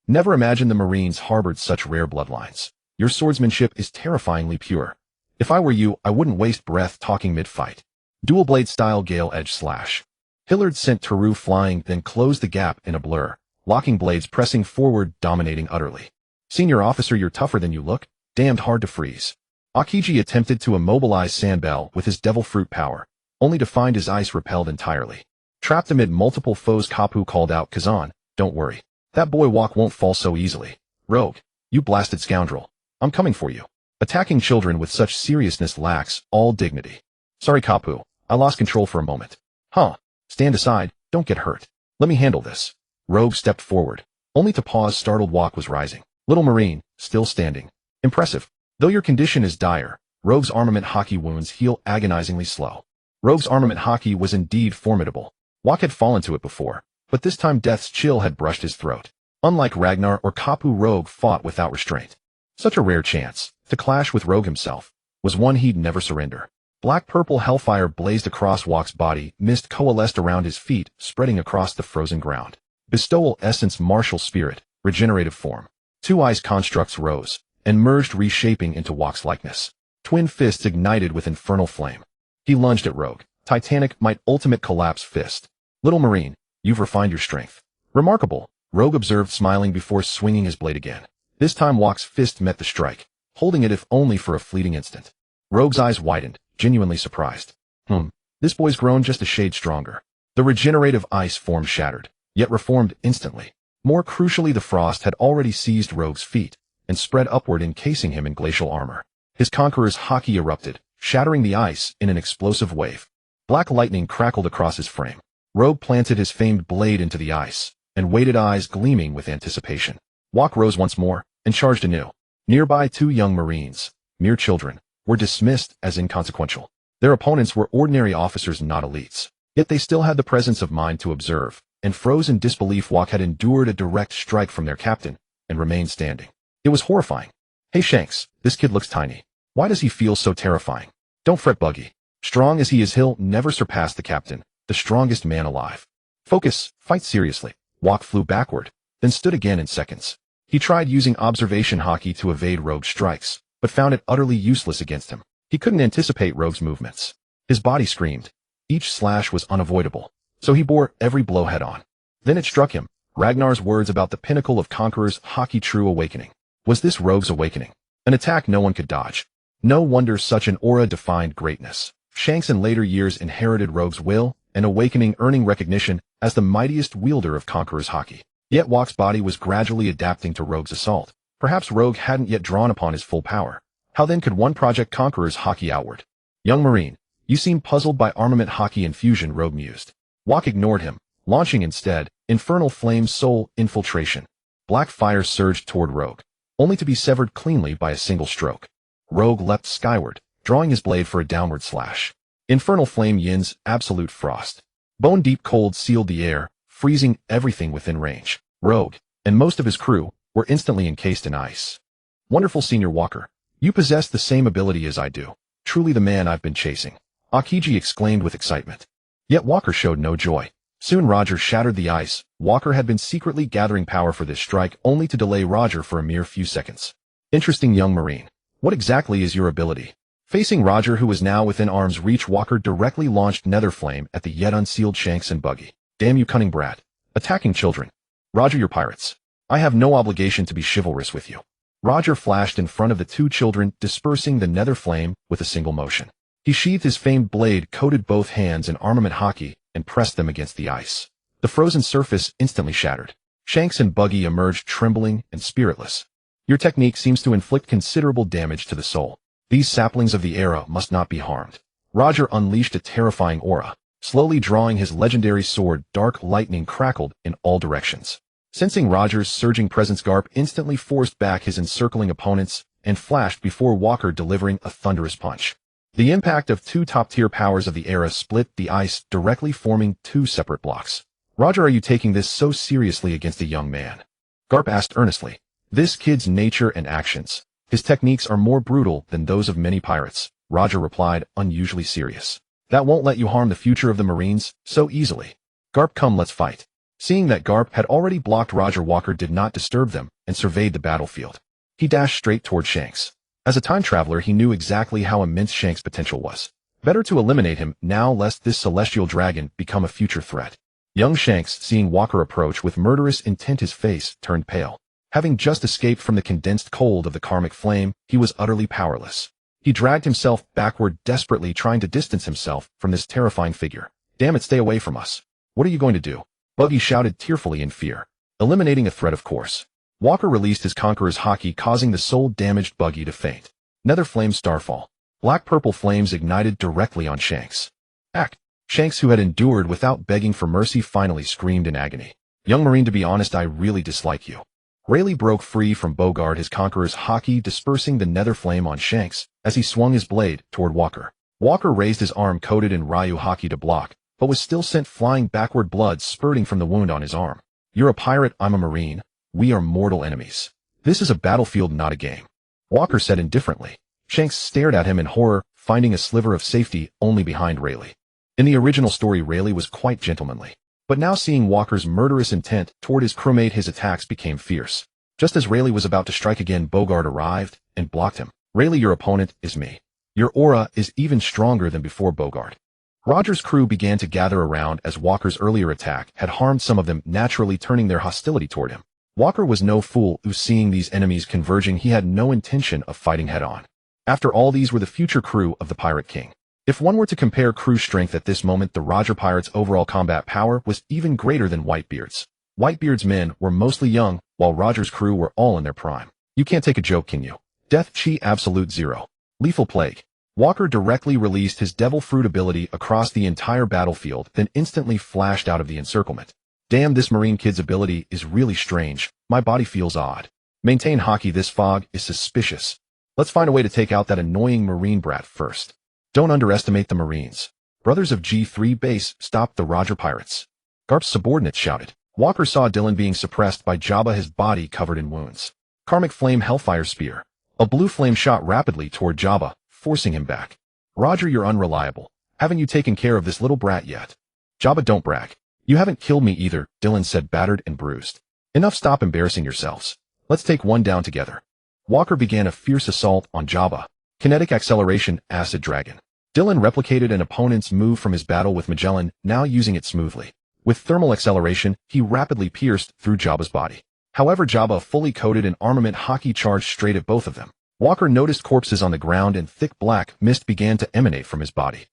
Never imagined the Marines harbored such rare bloodlines. Your swordsmanship is terrifyingly pure. If I were you, I wouldn't waste breath talking mid-fight. Dual blade style gale edge slash. Hillard sent Teru flying, then closed the gap in a blur, locking blades pressing forward, dominating utterly. Senior officer, you're tougher than you look. Damned hard to freeze. Akiji attempted to immobilize Sandbell with his devil fruit power, only to find his ice repelled entirely. Trapped amid multiple foes, Kapu called out, Kazan, don't worry. That boy Wok won't fall so easily. Rogue, you blasted scoundrel. I'm coming for you. Attacking children with such seriousness lacks all dignity. Sorry, Kapu. I lost control for a moment. Huh. Stand aside, don't get hurt. Let me handle this. Rogue stepped forward, only to pause. Startled Wok was rising. Little Marine, still standing. Impressive. Though your condition is dire, Rogue's armament Haki wounds heal agonizingly slow. Rogue's armament Haki was indeed formidable. Wok had fallen to it before, but this time death's chill had brushed his throat. Unlike Ragnar or Kapu, Rogue fought without restraint. Such a rare chance, to clash with Rogue himself, was one he'd never surrender. Black-purple hellfire blazed across Wok's body, mist coalesced around his feet, spreading across the frozen ground. Bestowal essence, martial spirit, regenerative form. Two ice constructs rose, and merged, reshaping into Wok's likeness. Twin fists ignited with infernal flame. He lunged at Rogue. Titanic might, ultimate collapse fist. Little Marine, you've refined your strength. Remarkable, Rogue observed, smiling before swinging his blade again. This time Wok's fist met the strike, holding it if only for a fleeting instant. Rogue's eyes widened, genuinely surprised. This boy's grown just a shade stronger. The regenerative ice form shattered, yet reformed instantly. More crucially, the frost had already seized Rogue's feet, and spread upward, encasing him in glacial armor. His conqueror's Haki erupted, shattering the ice in an explosive wave. Black lightning crackled across his frame. Rogue planted his famed blade into the ice, and waited, eyes gleaming with anticipation. Wok rose once more, and charged anew. Nearby, two young Marines, mere children, were dismissed as inconsequential. Their opponents were ordinary officers, not elites. Yet they still had the presence of mind to observe, and froze in disbelief. Wok had endured a direct strike from their captain, and remained standing. It was horrifying. Hey Shanks, this kid looks tiny. Why does he feel so terrifying? Don't fret, Buggy. Strong as he is, he'll never surpass the captain, the strongest man alive. Focus, fight seriously. Wok flew backward, then stood again in seconds. He tried using observation Haki to evade Rogue's strikes, but found it utterly useless against him. He couldn't anticipate Rogue's movements. His body screamed. Each slash was unavoidable, so he bore every blow head-on. Then it struck him, Ragnar's words about the pinnacle of Conqueror's Haki, true awakening. Was this Rogue's awakening? An attack no one could dodge. No wonder such an aura defined greatness. Shanks in later years inherited Rogue's will and awakening, earning recognition as the mightiest wielder of Conqueror's Haki. Yet Wok's body was gradually adapting to Rogue's assault. Perhaps Rogue hadn't yet drawn upon his full power. How then could one project Conqueror's Haki outward? Young Marine, you seem puzzled by armament Haki infusion, Rogue mused. Wok ignored him, launching instead infernal flame soul infiltration. Black fire surged toward Rogue, only to be severed cleanly by a single stroke. Rogue leapt skyward, drawing his blade for a downward slash. Infernal flame yin's absolute frost. Bone-deep cold sealed the air, freezing everything within range. Rogue, and most of his crew, were instantly encased in ice. Wonderful, Senior Walker. You possess the same ability as I do. Truly the man I've been chasing. Akiji exclaimed with excitement. Yet Walker showed no joy. Soon Roger shattered the ice. Walker had been secretly gathering power for this strike, only to delay Roger for a mere few seconds. Interesting, young Marine. What exactly is your ability? Facing Roger, who was now within arm's reach, Walker directly launched Nether Flame at the yet unsealed Shanks and Buggy. Damn you, cunning brat. Attacking children. Roger your pirates. I have no obligation to be chivalrous with you. Roger flashed in front of the two children, dispersing the nether flame with a single motion. He sheathed his famed blade, coated both hands in armament haki, and pressed them against the ice. The frozen surface instantly shattered. Shanks and Buggy emerged trembling and spiritless. Your technique seems to inflict considerable damage to the soul. These saplings of the era must not be harmed. Roger unleashed a terrifying aura. Slowly drawing his legendary sword, dark lightning crackled in all directions. Sensing Roger's surging presence, Garp instantly forced back his encircling opponents and flashed before Walker, delivering a thunderous punch. The impact of two top-tier powers of the era split the ice, directly forming two separate blocks. Roger, are you taking this so seriously against a young man? Garp asked earnestly. This kid's nature and actions. His techniques are more brutal than those of many pirates, Roger replied, unusually serious. That won't let you harm the future of the Marines so easily. Garp, come, let's fight. Seeing that Garp had already blocked Roger, Walker did not disturb them and surveyed the battlefield. He dashed straight toward Shanks. As a time traveler, he knew exactly how immense Shanks' potential was. Better to eliminate him now, lest this celestial dragon become a future threat. Young Shanks, seeing Walker approach with murderous intent, his face turned pale. Having just escaped from the condensed cold of the karmic flame, he was utterly powerless. He dragged himself backward, desperately trying to distance himself from this terrifying figure. Damn it, stay away from us. What are you going to do? Buggy shouted tearfully in fear. Eliminating a threat, of course. Walker released his Conqueror's Haki, causing the soul-damaged Buggy to faint. Nether Flame Starfall. Black-purple flames ignited directly on Shanks. Act. Shanks, who had endured without begging for mercy, finally screamed in agony. Young Marine, to be honest, I really dislike you. Rayleigh broke free from Bogard, his Conqueror's Haki dispersing the nether flame on Shanks as he swung his blade toward Walker. Walker raised his arm coated in Ryu Haki to block, but was still sent flying backward, blood spurting from the wound on his arm. You're a pirate, I'm a Marine. We are mortal enemies. This is a battlefield, not a game. Walker said indifferently. Shanks stared at him in horror, finding a sliver of safety only behind Rayleigh. In the original story, Rayleigh was quite gentlemanly. But now, seeing Walker's murderous intent toward his crewmate, his attacks became fierce. Just as Rayleigh was about to strike again, Bogard arrived and blocked him. Rayleigh, your opponent is me. Your aura is even stronger than before, Bogard. Roger's crew began to gather around as Walker's earlier attack had harmed some of them, naturally turning their hostility toward him. Walker was no fool, who, seeing these enemies converging, he had no intention of fighting head-on. After all, these were the future crew of the Pirate King. If one were to compare crew strength at this moment, the Roger Pirates' overall combat power was even greater than Whitebeard's. Whitebeard's men were mostly young, while Roger's crew were all in their prime. You can't take a joke, can you? Death Chi Absolute Zero. Lethal Plague. Walker directly released his Devil Fruit ability across the entire battlefield, then instantly flashed out of the encirclement. Damn, this Marine kid's ability is really strange. My body feels odd. Maintain Haki, this fog is suspicious. Let's find a way to take out that annoying Marine brat first. Don't underestimate the Marines. Brothers of G3 base, stop the Roger Pirates. Garp's subordinates shouted. Walker saw Dylan being suppressed by Jabba, his body covered in wounds. Karmic Flame Hellfire Spear. A blue flame shot rapidly toward Jabba, forcing him back. Roger, you're unreliable. Haven't you taken care of this little brat yet? Jabba, don't brag. You haven't killed me either, Dylan said, battered and bruised. Enough, stop embarrassing yourselves. Let's take one down together. Walker began a fierce assault on Jabba. Kinetic Acceleration, Acid Dragon. Dylan replicated an opponent's move from his battle with Magellan, now using it smoothly. With Thermal Acceleration, he rapidly pierced through Jabba's body. However, Jabba, fully coated in armament Haki, charged straight at both of them. Walker noticed corpses on the ground, and thick black mist began to emanate from his body.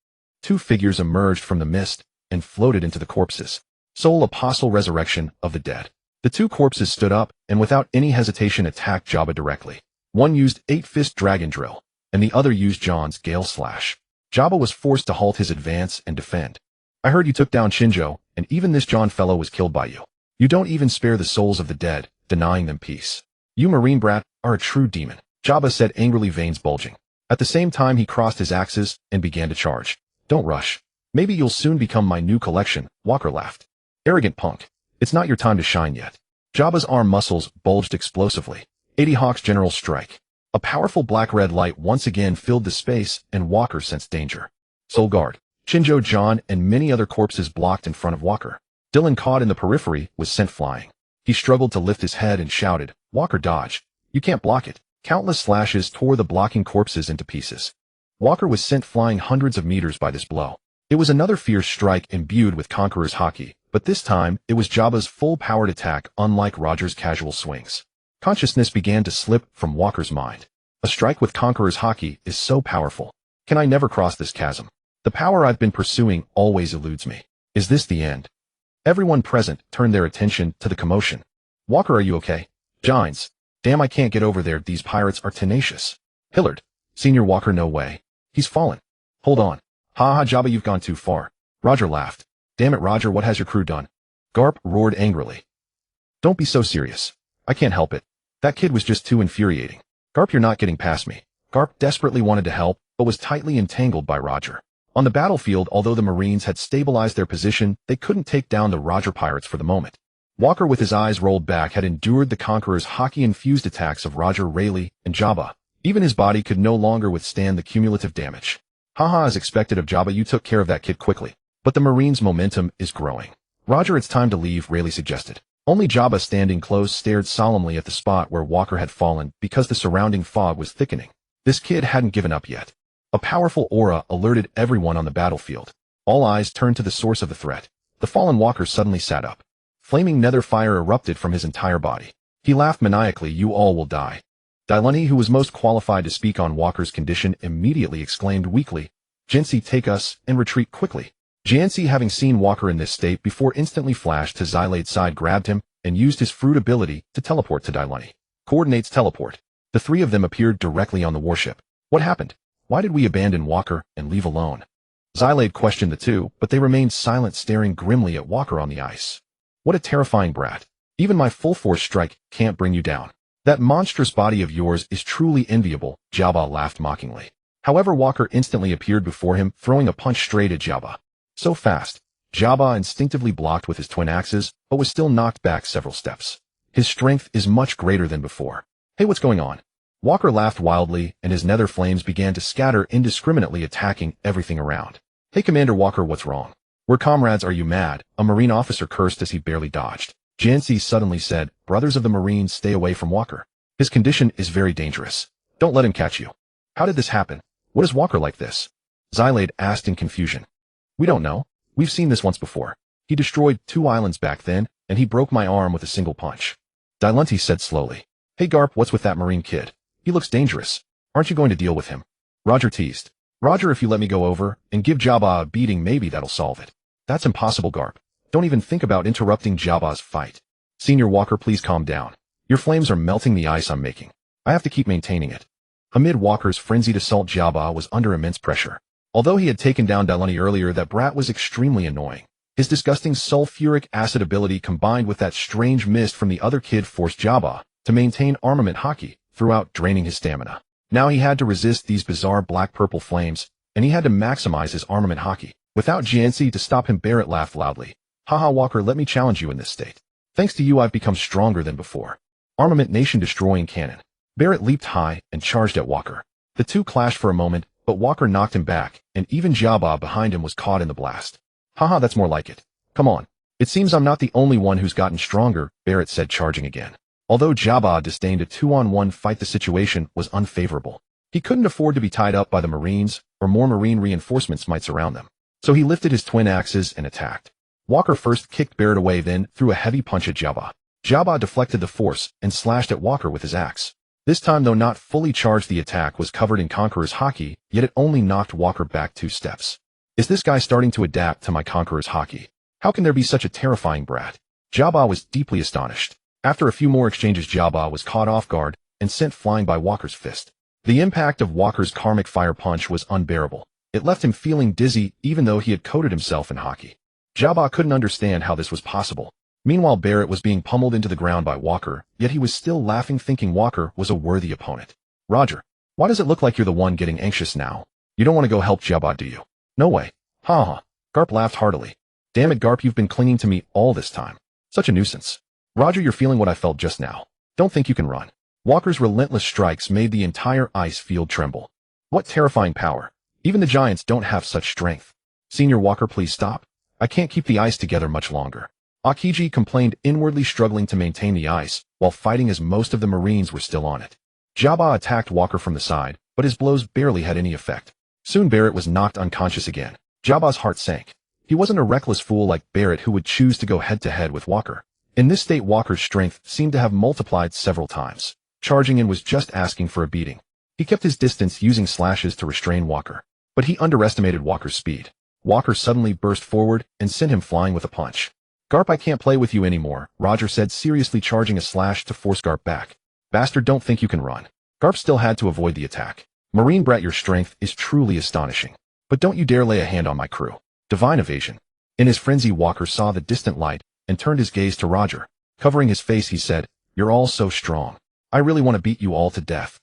Two figures emerged from the mist and floated into the corpses. Soul Apostle, Resurrection of the Dead. The two corpses stood up and without any hesitation attacked Jabba directly. One used Eight-Fist Dragon Drill, and the other used John's Gale Slash. Jabba was forced to halt his advance and defend. I heard you took down Shinjo, and even this John fellow was killed by you. You don't even spare the souls of the dead, denying them peace. You Marine brat are a true demon, Jabba said, angrily, veins bulging. At the same time, he crossed his axes and began to charge. Don't rush. Maybe you'll soon become my new collection, Walker laughed. Arrogant punk. It's not your time to shine yet. Jabba's arm muscles bulged explosively. 80 Hawk's General Strike. A powerful black-red light once again filled the space, and Walker sensed danger. Soul Guard. Shinjo, John, and many other corpses blocked in front of Walker. Dylan, caught in the periphery, was sent flying. He struggled to lift his head and shouted, Walker, dodge. You can't block it. Countless slashes tore the blocking corpses into pieces. Walker was sent flying hundreds of meters by this blow. It was another fierce strike imbued with Conqueror's Haki, But this time, it was Jabba's full-powered attack, unlike Roger's casual swings. Consciousness began to slip from Walker's mind. A strike with Conqueror's Haki is so powerful. Can I never cross this chasm? The power I've been pursuing always eludes me. Is this the end? Everyone present turned their attention to the commotion. Walker, are you okay? Gines. Damn, I can't get over there. These pirates are tenacious. Hillard. Senior Walker, no way. He's fallen. Hold on. Ha ha, Jabba, you've gone too far. Roger laughed. Damn it, Roger, what has your crew done? Garp roared angrily. Don't be so serious. I can't help it. That kid was just too infuriating. Garp, you're not getting past me. Garp desperately wanted to help, but was tightly entangled by Roger. On the battlefield, although the Marines had stabilized their position, they couldn't take down the Roger pirates for the moment. Walker, with his eyes rolled back, had endured the Conqueror's Haki-infused attacks of Roger, Rayleigh, and Jabba. Even his body could no longer withstand the cumulative damage. Haha, as expected of Jabba, you took care of that kid quickly. But the Marines' momentum is growing. Roger, it's time to leave, Rayleigh suggested. Only Jabba, standing close, stared solemnly at the spot where Walker had fallen because the surrounding fog was thickening. This kid hadn't given up yet. A powerful aura alerted everyone on the battlefield. All eyes turned to the source of the threat. The fallen Walker suddenly sat up. Flaming nether fire erupted from his entire body. He laughed maniacally. You all will die. Dylunny, who was most qualified to speak on Walker's condition, immediately exclaimed weakly, Jancy, take us, and retreat quickly. Jancy, having seen Walker in this state before, instantly flashed to Xylade's side, grabbed him, and used his fruit ability to teleport to Dylunny. Coordinates teleport. The three of them appeared directly on the warship. What happened? Why did we abandon Walker and leave alone? Xylade questioned the two, but they remained silent, staring grimly at Walker on the ice. What a terrifying brat. Even my full-force strike can't bring you down. That monstrous body of yours is truly enviable, Jabba laughed mockingly. However, Walker instantly appeared before him, throwing a punch straight at Jabba. So fast. Jabba instinctively blocked with his twin axes, but was still knocked back several steps. His strength is much greater than before. Hey, what's going on? Walker laughed wildly, and his nether flames began to scatter indiscriminately, attacking everything around. Hey, Commander Walker, what's wrong? We're comrades, are you mad? A Marine officer cursed as he barely dodged. Jancy suddenly said, Brothers of the Marines, stay away from Walker. His condition is very dangerous. Don't let him catch you. How did this happen? What is Walker like this? Xylade asked in confusion. We don't know. We've seen this once before. He destroyed 2 islands back then, and he broke my arm with a single punch. Dylunty said slowly. Hey Garp, what's with that Marine kid? He looks dangerous. Aren't you going to deal with him? Roger teased. Roger, if you let me go over and give Jabba a beating, maybe that'll solve it. That's impossible, Garp. Don't even think about interrupting Jabba's fight. Senior Walker, please calm down. Your flames are melting the ice I'm making. I have to keep maintaining it. Amid Walker's frenzied assault, Jabba was under immense pressure. Although he had taken down Dylunny earlier, that brat was extremely annoying. His disgusting sulfuric acid ability combined with that strange mist from the other kid forced Jabba to maintain armament Haki throughout, draining his stamina. Now he had to resist these bizarre black-purple flames, and he had to maximize his armament Haki. Without Jancy to stop him, Barrett laughed loudly. Haha, Walker, let me challenge you in this state. Thanks to you, I've become stronger than before. Armament nation-destroying cannon. Barrett leaped high and charged at Walker. The two clashed for a moment, but Walker knocked him back, and even Jabba behind him was caught in the blast. Haha, that's more like it. Come on. It seems I'm not the only one who's gotten stronger, Barrett said, charging again. Although Jabba disdained a 2-on-1 fight, the situation was unfavorable. He couldn't afford to be tied up by the Marines, or more Marine reinforcements might surround them. So he lifted his twin axes and attacked. Walker first kicked Barrett away, then threw a heavy punch at Jabba. Jabba deflected the force and slashed at Walker with his axe. This time, though not fully charged, the attack was covered in Conqueror's Haki, yet it only knocked Walker back 2 steps. Is this guy starting to adapt to my Conqueror's Haki? How can there be such a terrifying brat? Jabba was deeply astonished. After a few more exchanges, Jabba was caught off guard and sent flying by Walker's fist. The impact of Walker's karmic fire punch was unbearable. It left him feeling dizzy, even though he had coated himself in Haki. Jabba couldn't understand how this was possible. Meanwhile, Barrett was being pummeled into the ground by Walker, yet he was still laughing, thinking Walker was a worthy opponent. Roger, why does it look like you're the one getting anxious now? You don't want to go help Jabba, do you? No way. Ha ha. Garp laughed heartily. Damn it, Garp, you've been clinging to me all this time. Such a nuisance. Roger, you're feeling what I felt just now. Don't think you can run. Walker's relentless strikes made the entire ice field tremble. What terrifying power. Even the giants don't have such strength. Senior Walker, please stop. I can't keep the ice together much longer. Akiji complained, inwardly struggling to maintain the ice, while fighting as most of the Marines were still on it. Jabba attacked Walker from the side, but his blows barely had any effect. Soon Barrett was knocked unconscious again. Jabba's heart sank. He wasn't a reckless fool like Barrett who would choose to go head-to-head with Walker. In this state, Walker's strength seemed to have multiplied several times. Charging in was just asking for a beating. He kept his distance using slashes to restrain Walker. But he underestimated Walker's speed. Walker suddenly burst forward and sent him flying with a punch. "Garp, I can't play with you anymore," Roger said, seriously charging a slash to force Garp back. "Bastard, don't think you can run." Garp still had to avoid the attack. "Marine brat, your strength is truly astonishing. But don't you dare lay a hand on my crew." Divine evasion. In his frenzy, Walker saw the distant light and turned his gaze to Roger. Covering his face, he said, "You're all so strong. I really want to beat you all to death.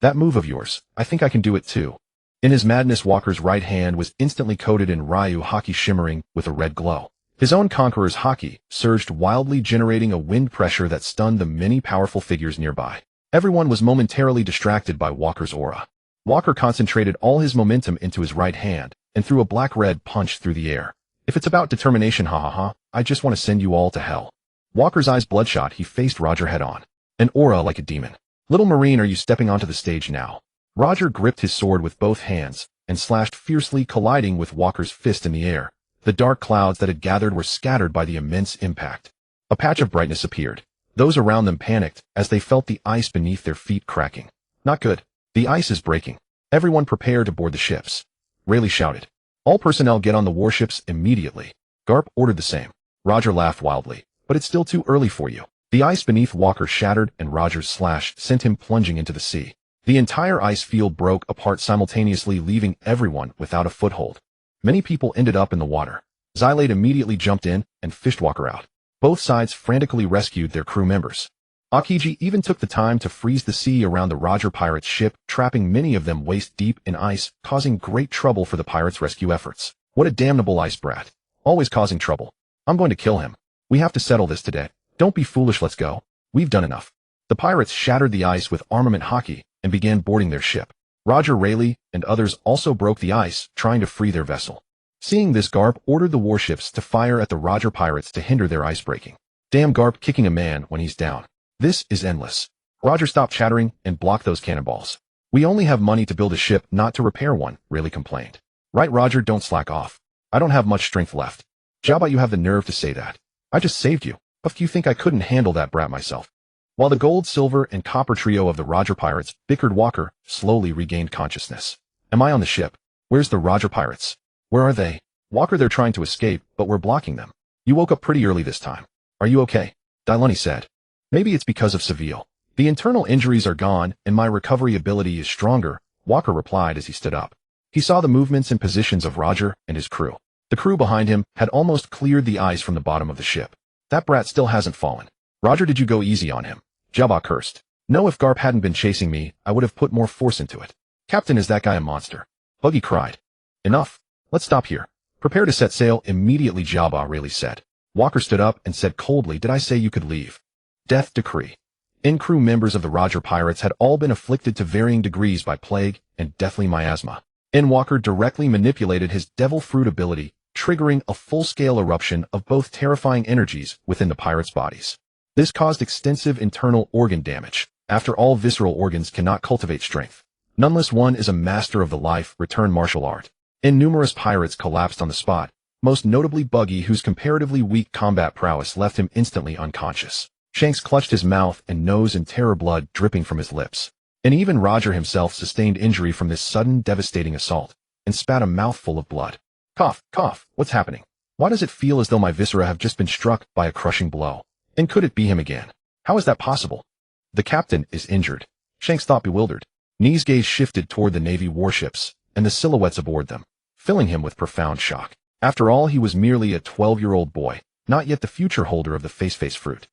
That move of yours, I think I can do it too." In his madness, Walker's right hand was instantly coated in Ryu Haki, shimmering with a red glow. His own Conqueror's Haki surged wildly, generating a wind pressure that stunned the many powerful figures nearby. Everyone was momentarily distracted by Walker's aura. Walker concentrated all his momentum into his right hand and threw a black-red punch through the air. "If it's about determination, I just want to send you all to hell." Walker's eyes bloodshot, he faced Roger head-on. An aura like a demon. "Little Marine, are you stepping onto the stage now?" Roger gripped his sword with both hands and slashed fiercely, colliding with Walker's fist in the air. The dark clouds that had gathered were scattered by the immense impact. A patch of brightness appeared. Those around them panicked as they felt the ice beneath their feet cracking. "Not good. The ice is breaking. Everyone prepare to board the ships." Rayleigh shouted. "All personnel get on the warships immediately." Garp ordered the same. Roger laughed wildly. "But it's still too early for you." The ice beneath Walker shattered and Roger's slash sent him plunging into the sea. The entire ice field broke apart simultaneously, leaving everyone without a foothold. Many people ended up in the water. Xylate immediately jumped in and fished Walker out. Both sides frantically rescued their crew members. Akiji even took the time to freeze the sea around the Roger Pirates ship, trapping many of them waist-deep in ice, causing great trouble for the pirates' rescue efforts. "What a damnable ice brat. Always causing trouble. I'm going to kill him. We have to settle this today. Don't be foolish, let's go. We've done enough." The pirates shattered the ice with armament Haki and began boarding their ship. Roger, Rayleigh, and others also broke the ice, trying to free their vessel. Seeing this, Garp ordered the warships to fire at the Roger Pirates to hinder their ice breaking. "Damn Garp, kicking a man when he's down. This is endless." Roger stopped chattering and blocked those cannonballs. "We only have money to build a ship, not to repair one," Rayleigh complained. "Right, Roger, don't slack off. I don't have much strength left." "Jabba, you have the nerve to say that. I just saved you. If you think I couldn't handle that brat myself." While the gold, silver, and copper trio of the Roger Pirates bickered, Walker slowly regained consciousness. "Am I on the ship? Where's the Roger Pirates? Where are they?" "Walker, they're trying to escape, but we're blocking them." "You woke up pretty early this time. Are you okay?" Dilani said. "Maybe it's because of Seville. The internal injuries are gone, and my recovery ability is stronger," Walker replied as he stood up. He saw the movements and positions of Roger and his crew. The crew behind him had almost cleared the ice from the bottom of the ship. "That brat still hasn't fallen. Roger, did you go easy on him?" Jabba cursed. "No, if Garp hadn't been chasing me, I would have put more force into it." "Captain, is that guy a monster?" Buggy cried. "Enough. Let's stop here. Prepare to set sail immediately," Jabba Rayleigh said. Walker stood up and said coldly, "Did I say you could leave?" Death decree. In-crew members of the Roger Pirates had all been afflicted to varying degrees by plague and deathly miasma. Walker directly manipulated his devil fruit ability, triggering a full-scale eruption of both terrifying energies within the pirates' bodies. This caused extensive internal organ damage. After all, visceral organs cannot cultivate strength. Nonetheless, one is a master of the life return martial art. Numerous pirates collapsed on the spot, most notably Buggy, whose comparatively weak combat prowess left him instantly unconscious. Shanks clutched his mouth and nose in terror, blood dripping from his lips. And even Roger himself sustained injury from this sudden, devastating assault, and spat a mouthful of blood. "Cough, cough, what's happening? Why does it feel as though my viscera have just been struck by a crushing blow? And could it be him again? How is that possible?" "The captain is injured," Shanks thought, bewildered. Nee's gaze shifted toward the Navy warships and the silhouettes aboard them, filling him with profound shock. After all, he was merely a 12-year-old boy, not yet the future holder of the face fruit.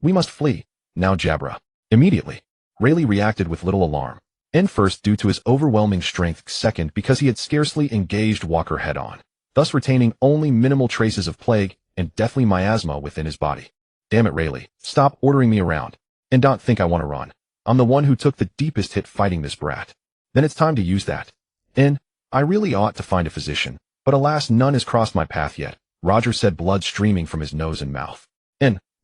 "We must flee. Now, Jabra." Immediately, Rayleigh reacted with little alarm. First, due to his overwhelming strength, second, because he had scarcely engaged Walker head-on, thus retaining only minimal traces of plague and deathly miasma within his body. "Damn it, Rayleigh, stop ordering me around. And don't think I want to run. I'm the one who took the deepest hit fighting this brat. Then it's time to use that. I really ought to find a physician, but alas, none has crossed my path yet," Roger said, blood streaming from his nose and mouth.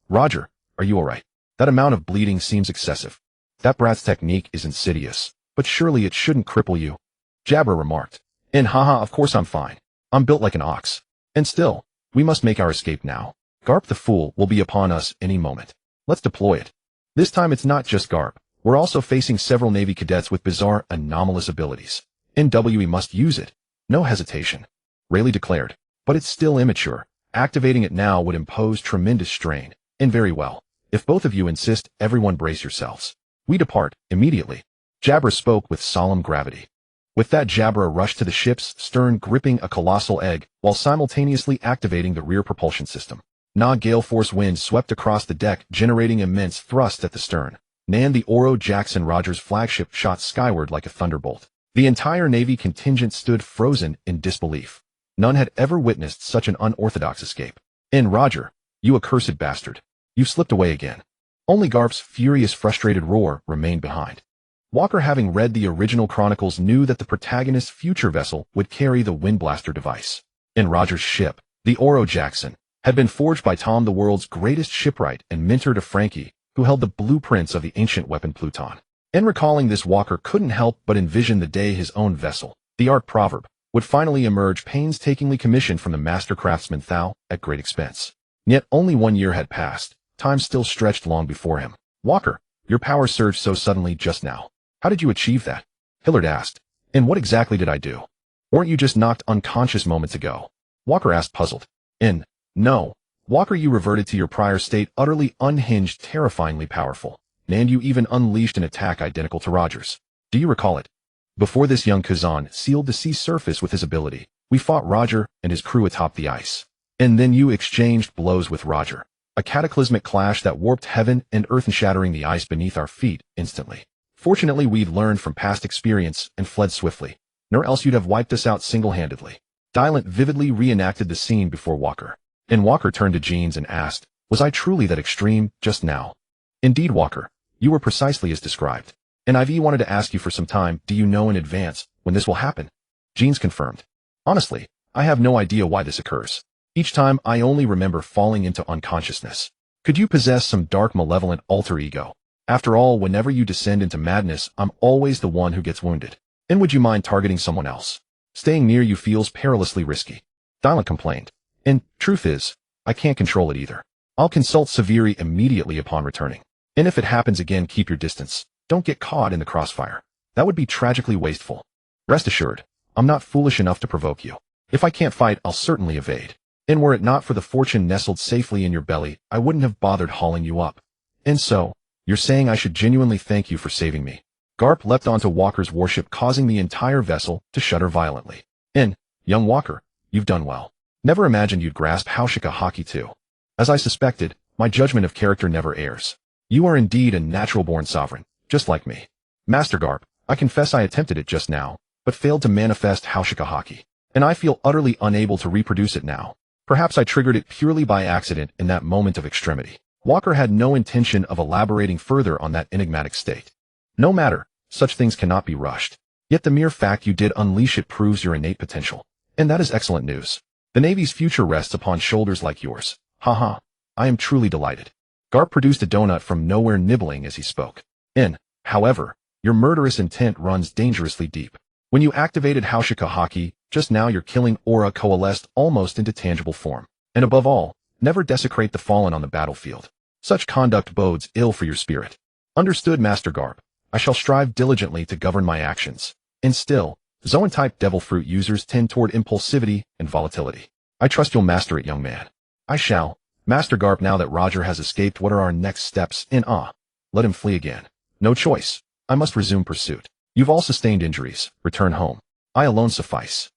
"Roger, are you alright? That amount of bleeding seems excessive. That brat's technique is insidious, but surely it shouldn't cripple you," Jabra remarked. "Haha, of course I'm fine. I'm built like an ox. And still, we must make our escape now. Garp the Fool will be upon us any moment. Let's deploy it. This time it's not just Garp. We're also facing several Navy cadets with bizarre, anomalous abilities. NWE must use it. No hesitation. Rayleigh declared. But it's still immature. Activating it now would impose tremendous strain. And very well. If both of you insist, everyone brace yourselves. We depart, immediately. Jabra spoke with solemn gravity. With that, Jabra rushed to the ship's stern, gripping a colossal egg, while simultaneously activating the rear propulsion system. Gale force winds swept across the deck, generating immense thrust at the stern. The Oro Jackson Rogers flagship shot skyward like a thunderbolt. The entire Navy contingent stood frozen in disbelief. None had ever witnessed such an unorthodox escape. Roger, you accursed bastard. You've slipped away again. Only Garp's furious, frustrated roar remained behind. Walker, having read the original chronicles, knew that the protagonist's future vessel would carry the Windblaster device. Roger's ship, the Oro Jackson, had been forged by Tom, the world's greatest shipwright and mentor to Frankie, who held the blueprints of the ancient weapon Pluton. In recalling this, Walker couldn't help but envision the day his own vessel, the Art Proverb, would finally emerge, painstakingly commissioned from the master craftsman Thal at great expense. Yet only 1 year had passed. Time still stretched long before him. Walker, your power surged so suddenly just now. How did you achieve that? Hillard asked. And what exactly did I do? Weren't you just knocked unconscious moments ago? Walker asked, puzzled. No. Walker, you reverted to your prior state, utterly unhinged, terrifyingly powerful. And you even unleashed an attack identical to Roger's. Do you recall it? Before this, young Kazan sealed the sea surface with his ability. We fought Roger and his crew atop the ice. And then you exchanged blows with Roger. A cataclysmic clash that warped heaven and earth and shattering the ice beneath our feet instantly. Fortunately, we'd learned from past experience and fled swiftly, nor else you'd have wiped us out single-handedly. Dylan vividly reenacted the scene before Walker. And Walker turned to Jeans and asked, was I truly that extreme just now? Indeed, Walker, you were precisely as described. And I've wanted to ask you for some time, do you know in advance when this will happen? Jeans confirmed. Honestly, I have no idea why this occurs. Each time I only remember falling into unconsciousness. Could you possess some dark, malevolent alter ego? After all, whenever you descend into madness, I'm always the one who gets wounded. And would you mind targeting someone else? Staying near you feels perilously risky. Dylan complained. And truth is, I can't control it either. I'll consult Severi immediately upon returning. And if it happens again, keep your distance. Don't get caught in the crossfire. That would be tragically wasteful. Rest assured, I'm not foolish enough to provoke you. If I can't fight, I'll certainly evade. And were it not for the fortune nestled safely in your belly, I wouldn't have bothered hauling you up. And so, you're saying I should genuinely thank you for saving me. Garp leapt onto Walker's warship, causing the entire vessel to shudder violently. And, young Walker, you've done well. Never imagined you'd grasp Haushika Haki too. As I suspected, my judgment of character never errs. You are indeed a natural-born sovereign, just like me. Master Garp, I confess I attempted it just now, but failed to manifest Haushika Haki. And I feel utterly unable to reproduce it now. Perhaps I triggered it purely by accident in that moment of extremity. Walker had no intention of elaborating further on that enigmatic state. No matter, such things cannot be rushed. Yet the mere fact you did unleash it proves your innate potential. And that is excellent news. The Navy's future rests upon shoulders like yours. Haha, I am truly delighted. Garp produced a donut from nowhere, nibbling as he spoke. However, your murderous intent runs dangerously deep. When you activated Haushika Haki, just now your killing aura coalesced almost into tangible form. And above all, never desecrate the fallen on the battlefield. Such conduct bodes ill for your spirit. Understood, Master Garp. I shall strive diligently to govern my actions. And still, Zoan-type Devil Fruit users tend toward impulsivity and volatility. I trust you'll master it, young man. I shall. Master Garp, now that Roger has escaped, what are our next steps? Let him flee again. No choice. I must resume pursuit. You've all sustained injuries. Return home. I alone suffice.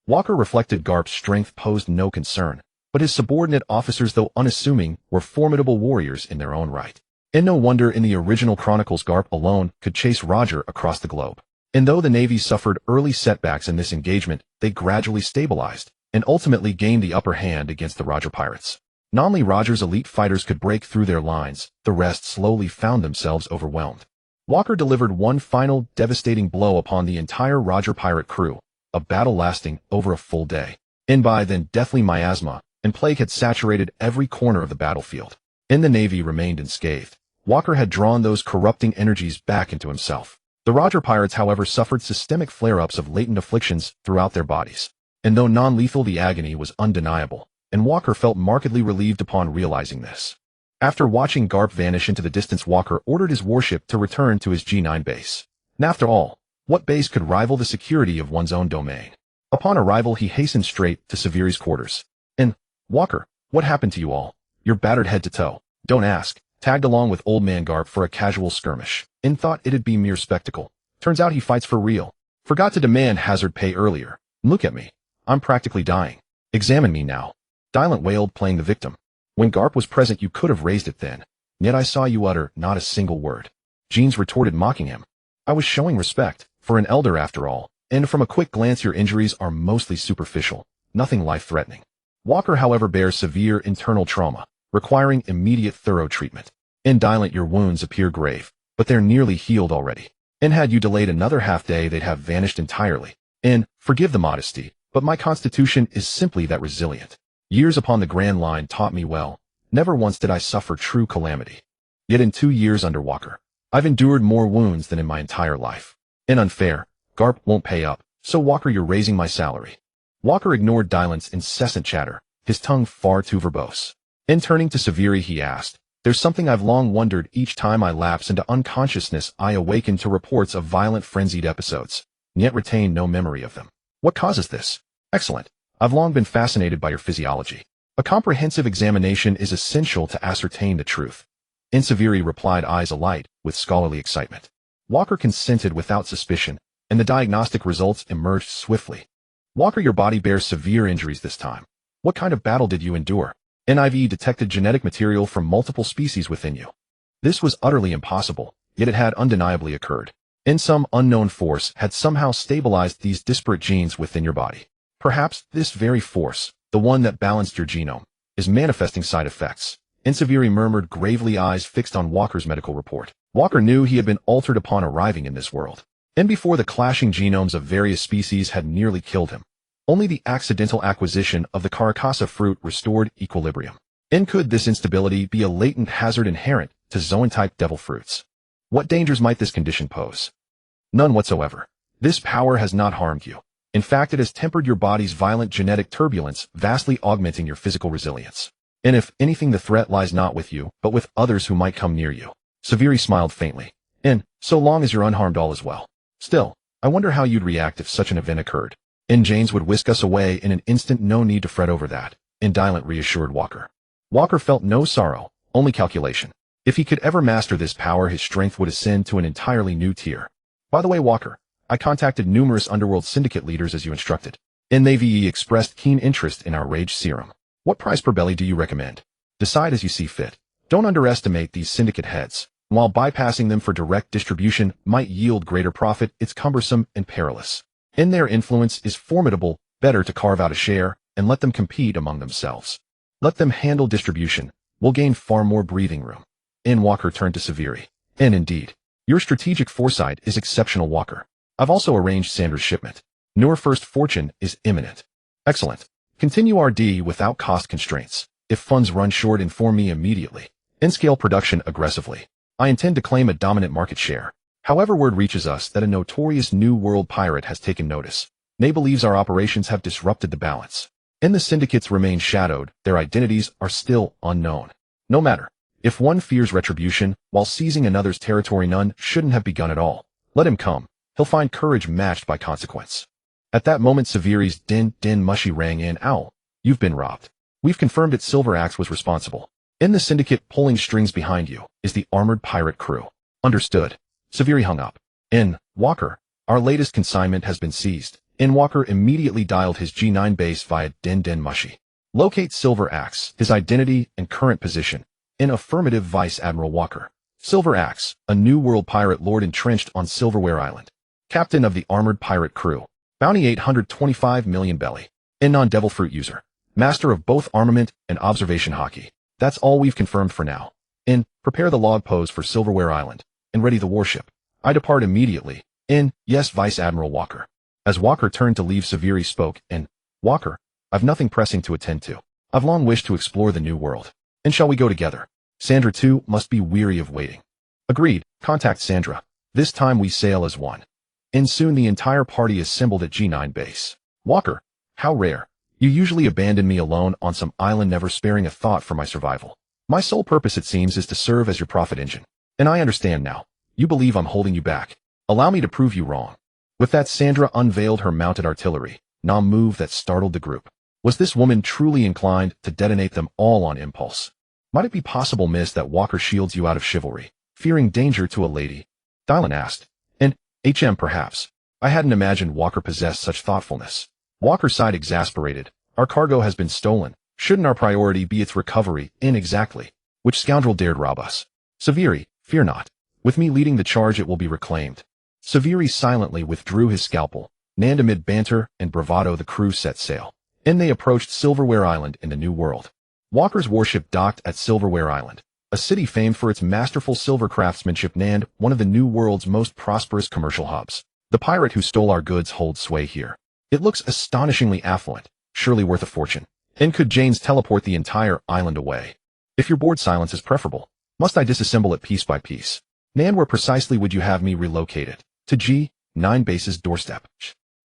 Walker reflected. Garp's strength posed no concern, but his subordinate officers, though unassuming, were formidable warriors in their own right. And no wonder in the original chronicles Garp alone could chase Roger across the globe. And though the Navy suffered early setbacks in this engagement, they gradually stabilized and ultimately gained the upper hand against the Roger Pirates. Not only Roger's elite fighters could break through their lines, the rest slowly found themselves overwhelmed. Walker delivered one final devastating blow upon the entire Roger Pirate crew, a battle lasting over a full day. And by then, deathly miasma and plague had saturated every corner of the battlefield. And the Navy remained unscathed. Walker had drawn those corrupting energies back into himself. The Roger Pirates, however, suffered systemic flare-ups of latent afflictions throughout their bodies. And though non-lethal, the agony was undeniable, and Walker felt markedly relieved upon realizing this. After watching Garp vanish into the distance, Walker ordered his warship to return to his G9 base. And after all, what base could rival the security of one's own domain? Upon arrival, he hastened straight to Severi's quarters. And, Walker, what happened to you all? You're battered head to toe. Don't ask. Tagged along with old man Garp for a casual skirmish, and thought it'd be mere spectacle. Turns out he fights for real. Forgot to demand hazard pay earlier. Look at me. I'm practically dying. Examine me now. Dylan wailed, playing the victim. When Garp was present, you could have raised it then. Yet I saw you utter not a single word. Jeans retorted, mocking him. I was showing respect, for an elder after all, and from a quick glance your injuries are mostly superficial, nothing life-threatening. Walker, however, bears severe internal trauma, requiring immediate thorough treatment. In Dylan, your wounds appear grave, but they're nearly healed already. And had you delayed another half-day, they'd have vanished entirely. And, forgive the modesty, but my constitution is simply that resilient. Years upon the Grand Line taught me well. Never once did I suffer true calamity. Yet in 2 years under Walker, I've endured more wounds than in my entire life. And unfair, Garp won't pay up, so Walker, you're raising my salary. Walker ignored Dylan's incessant chatter, his tongue far too verbose. In turning to Severi, he asked, there's something I've long wondered. Each time I lapse into unconsciousness, I awaken to reports of violent, frenzied episodes, yet retain no memory of them. What causes this? Excellent. I've long been fascinated by your physiology. A comprehensive examination is essential to ascertain the truth. And Severi replied, eyes alight with scholarly excitement. Walker consented without suspicion, and the diagnostic results emerged swiftly. Walker, your body bears severe injuries this time. What kind of battle did you endure? NIV detected genetic material from multiple species within you. This was utterly impossible, yet it had undeniably occurred. And some unknown force had somehow stabilized these disparate genes within your body. Perhaps this very force, the one that balanced your genome, is manifesting side effects. And Severi murmured, gravely, eyes fixed on Walker's medical report. Walker knew he had been altered upon arriving in this world. And before the clashing genomes of various species had nearly killed him. Only the accidental acquisition of the Caracasa fruit restored equilibrium. And could this instability be a latent hazard inherent to zoan-type devil fruits? What dangers might this condition pose? None whatsoever. This power has not harmed you. In fact, it has tempered your body's violent genetic turbulence, vastly augmenting your physical resilience. And if anything, the threat lies not with you, but with others who might come near you. Severi smiled faintly. And, so long as you're unharmed, all is well. Still, I wonder how you'd react if such an event occurred. And James would whisk us away in an instant, no need to fret over that. And Dylan reassured Walker. Walker felt no sorrow, only calculation. If he could ever master this power, his strength would ascend to an entirely new tier. By the way, Walker, I contacted numerous underworld syndicate leaders as you instructed. And they expressed keen interest in our rage serum. What price per belly do you recommend? Decide as you see fit. Don't underestimate these syndicate heads. While bypassing them for direct distribution might yield greater profit, it's cumbersome and perilous. And their influence is formidable. Better to carve out a share and let them compete among themselves. Let them handle distribution. We'll gain far more breathing room. And Walker turned to Severi. And indeed, your strategic foresight is exceptional, Walker. I've also arranged Sandra's shipment. Your first fortune is imminent. Excellent. Continue RD without cost constraints. If funds run short, inform me immediately. And scale production aggressively. I intend to claim a dominant market share. However, word reaches us that a notorious New World pirate has taken notice. They believes our operations have disrupted the balance. And the syndicates remain shadowed. Their identities are still unknown. No matter. If one fears retribution while seizing another's territory, none shouldn't have begun at all. Let him come. He'll find courage matched by consequence. At that moment, Severi's din mushy rang in. Owl, you've been robbed. We've confirmed it. Silver Axe was responsible. In the syndicate pulling strings behind you is the armored pirate crew. Understood. Severi hung up. In, Walker, our latest consignment has been seized. In Walker immediately dialed his G9 base via din mushy. Locate Silver Axe, his identity and current position. In affirmative, Vice Admiral Walker. Silver Axe, a New World pirate lord entrenched on Silverware Island. Captain of the armored pirate crew. Bounty 825 million belly. In non-devil fruit user. Master of both armament and observation Haki. That's all we've confirmed for now. In, prepare the log pose for Silverware Island. And ready the warship. I depart immediately. In, yes, Vice Admiral Walker. As Walker turned to leave, Severi spoke. In, Walker, I've nothing pressing to attend to. I've long wished to explore the new world. And shall we go together? Sandra too must be weary of waiting. Agreed. Contact Sandra. This time we sail as one. And soon the entire party assembled at G9 base. Walker, How rare. You usually abandon me alone on some island, never sparing a thought for my survival. My sole purpose, it seems, is to serve as your profit engine. And I understand now. You believe I'm holding you back. Allow me to prove you wrong. With that, Sandra unveiled her mounted artillery, a move that startled the group. Was this woman truly inclined to detonate them all on impulse? Might it be possible, miss, that Walker shields you out of chivalry, fearing danger to a lady? Dylan asked. And, perhaps. I hadn't imagined Walker possessed such thoughtfulness. Walker sighed, exasperated. Our cargo has been stolen. Shouldn't our priority be its recovery? Exactly. Which scoundrel dared rob us? Severi, fear not. With me leading the charge, it will be reclaimed. Severi silently withdrew his scalpel, and amid banter and bravado the crew set sail. And they approached Silverware Island in the New World. Walker's warship docked at Silverware Island, a city famed for its masterful silver craftsmanship and one of the New World's most prosperous commercial hubs. The pirate who stole our goods holds sway here. It looks astonishingly affluent, surely worth a fortune. And could Janes teleport the entire island away? If your board silence is preferable, must I disassemble it piece by piece? And where precisely would you have me relocate it? To G9 base's doorstep.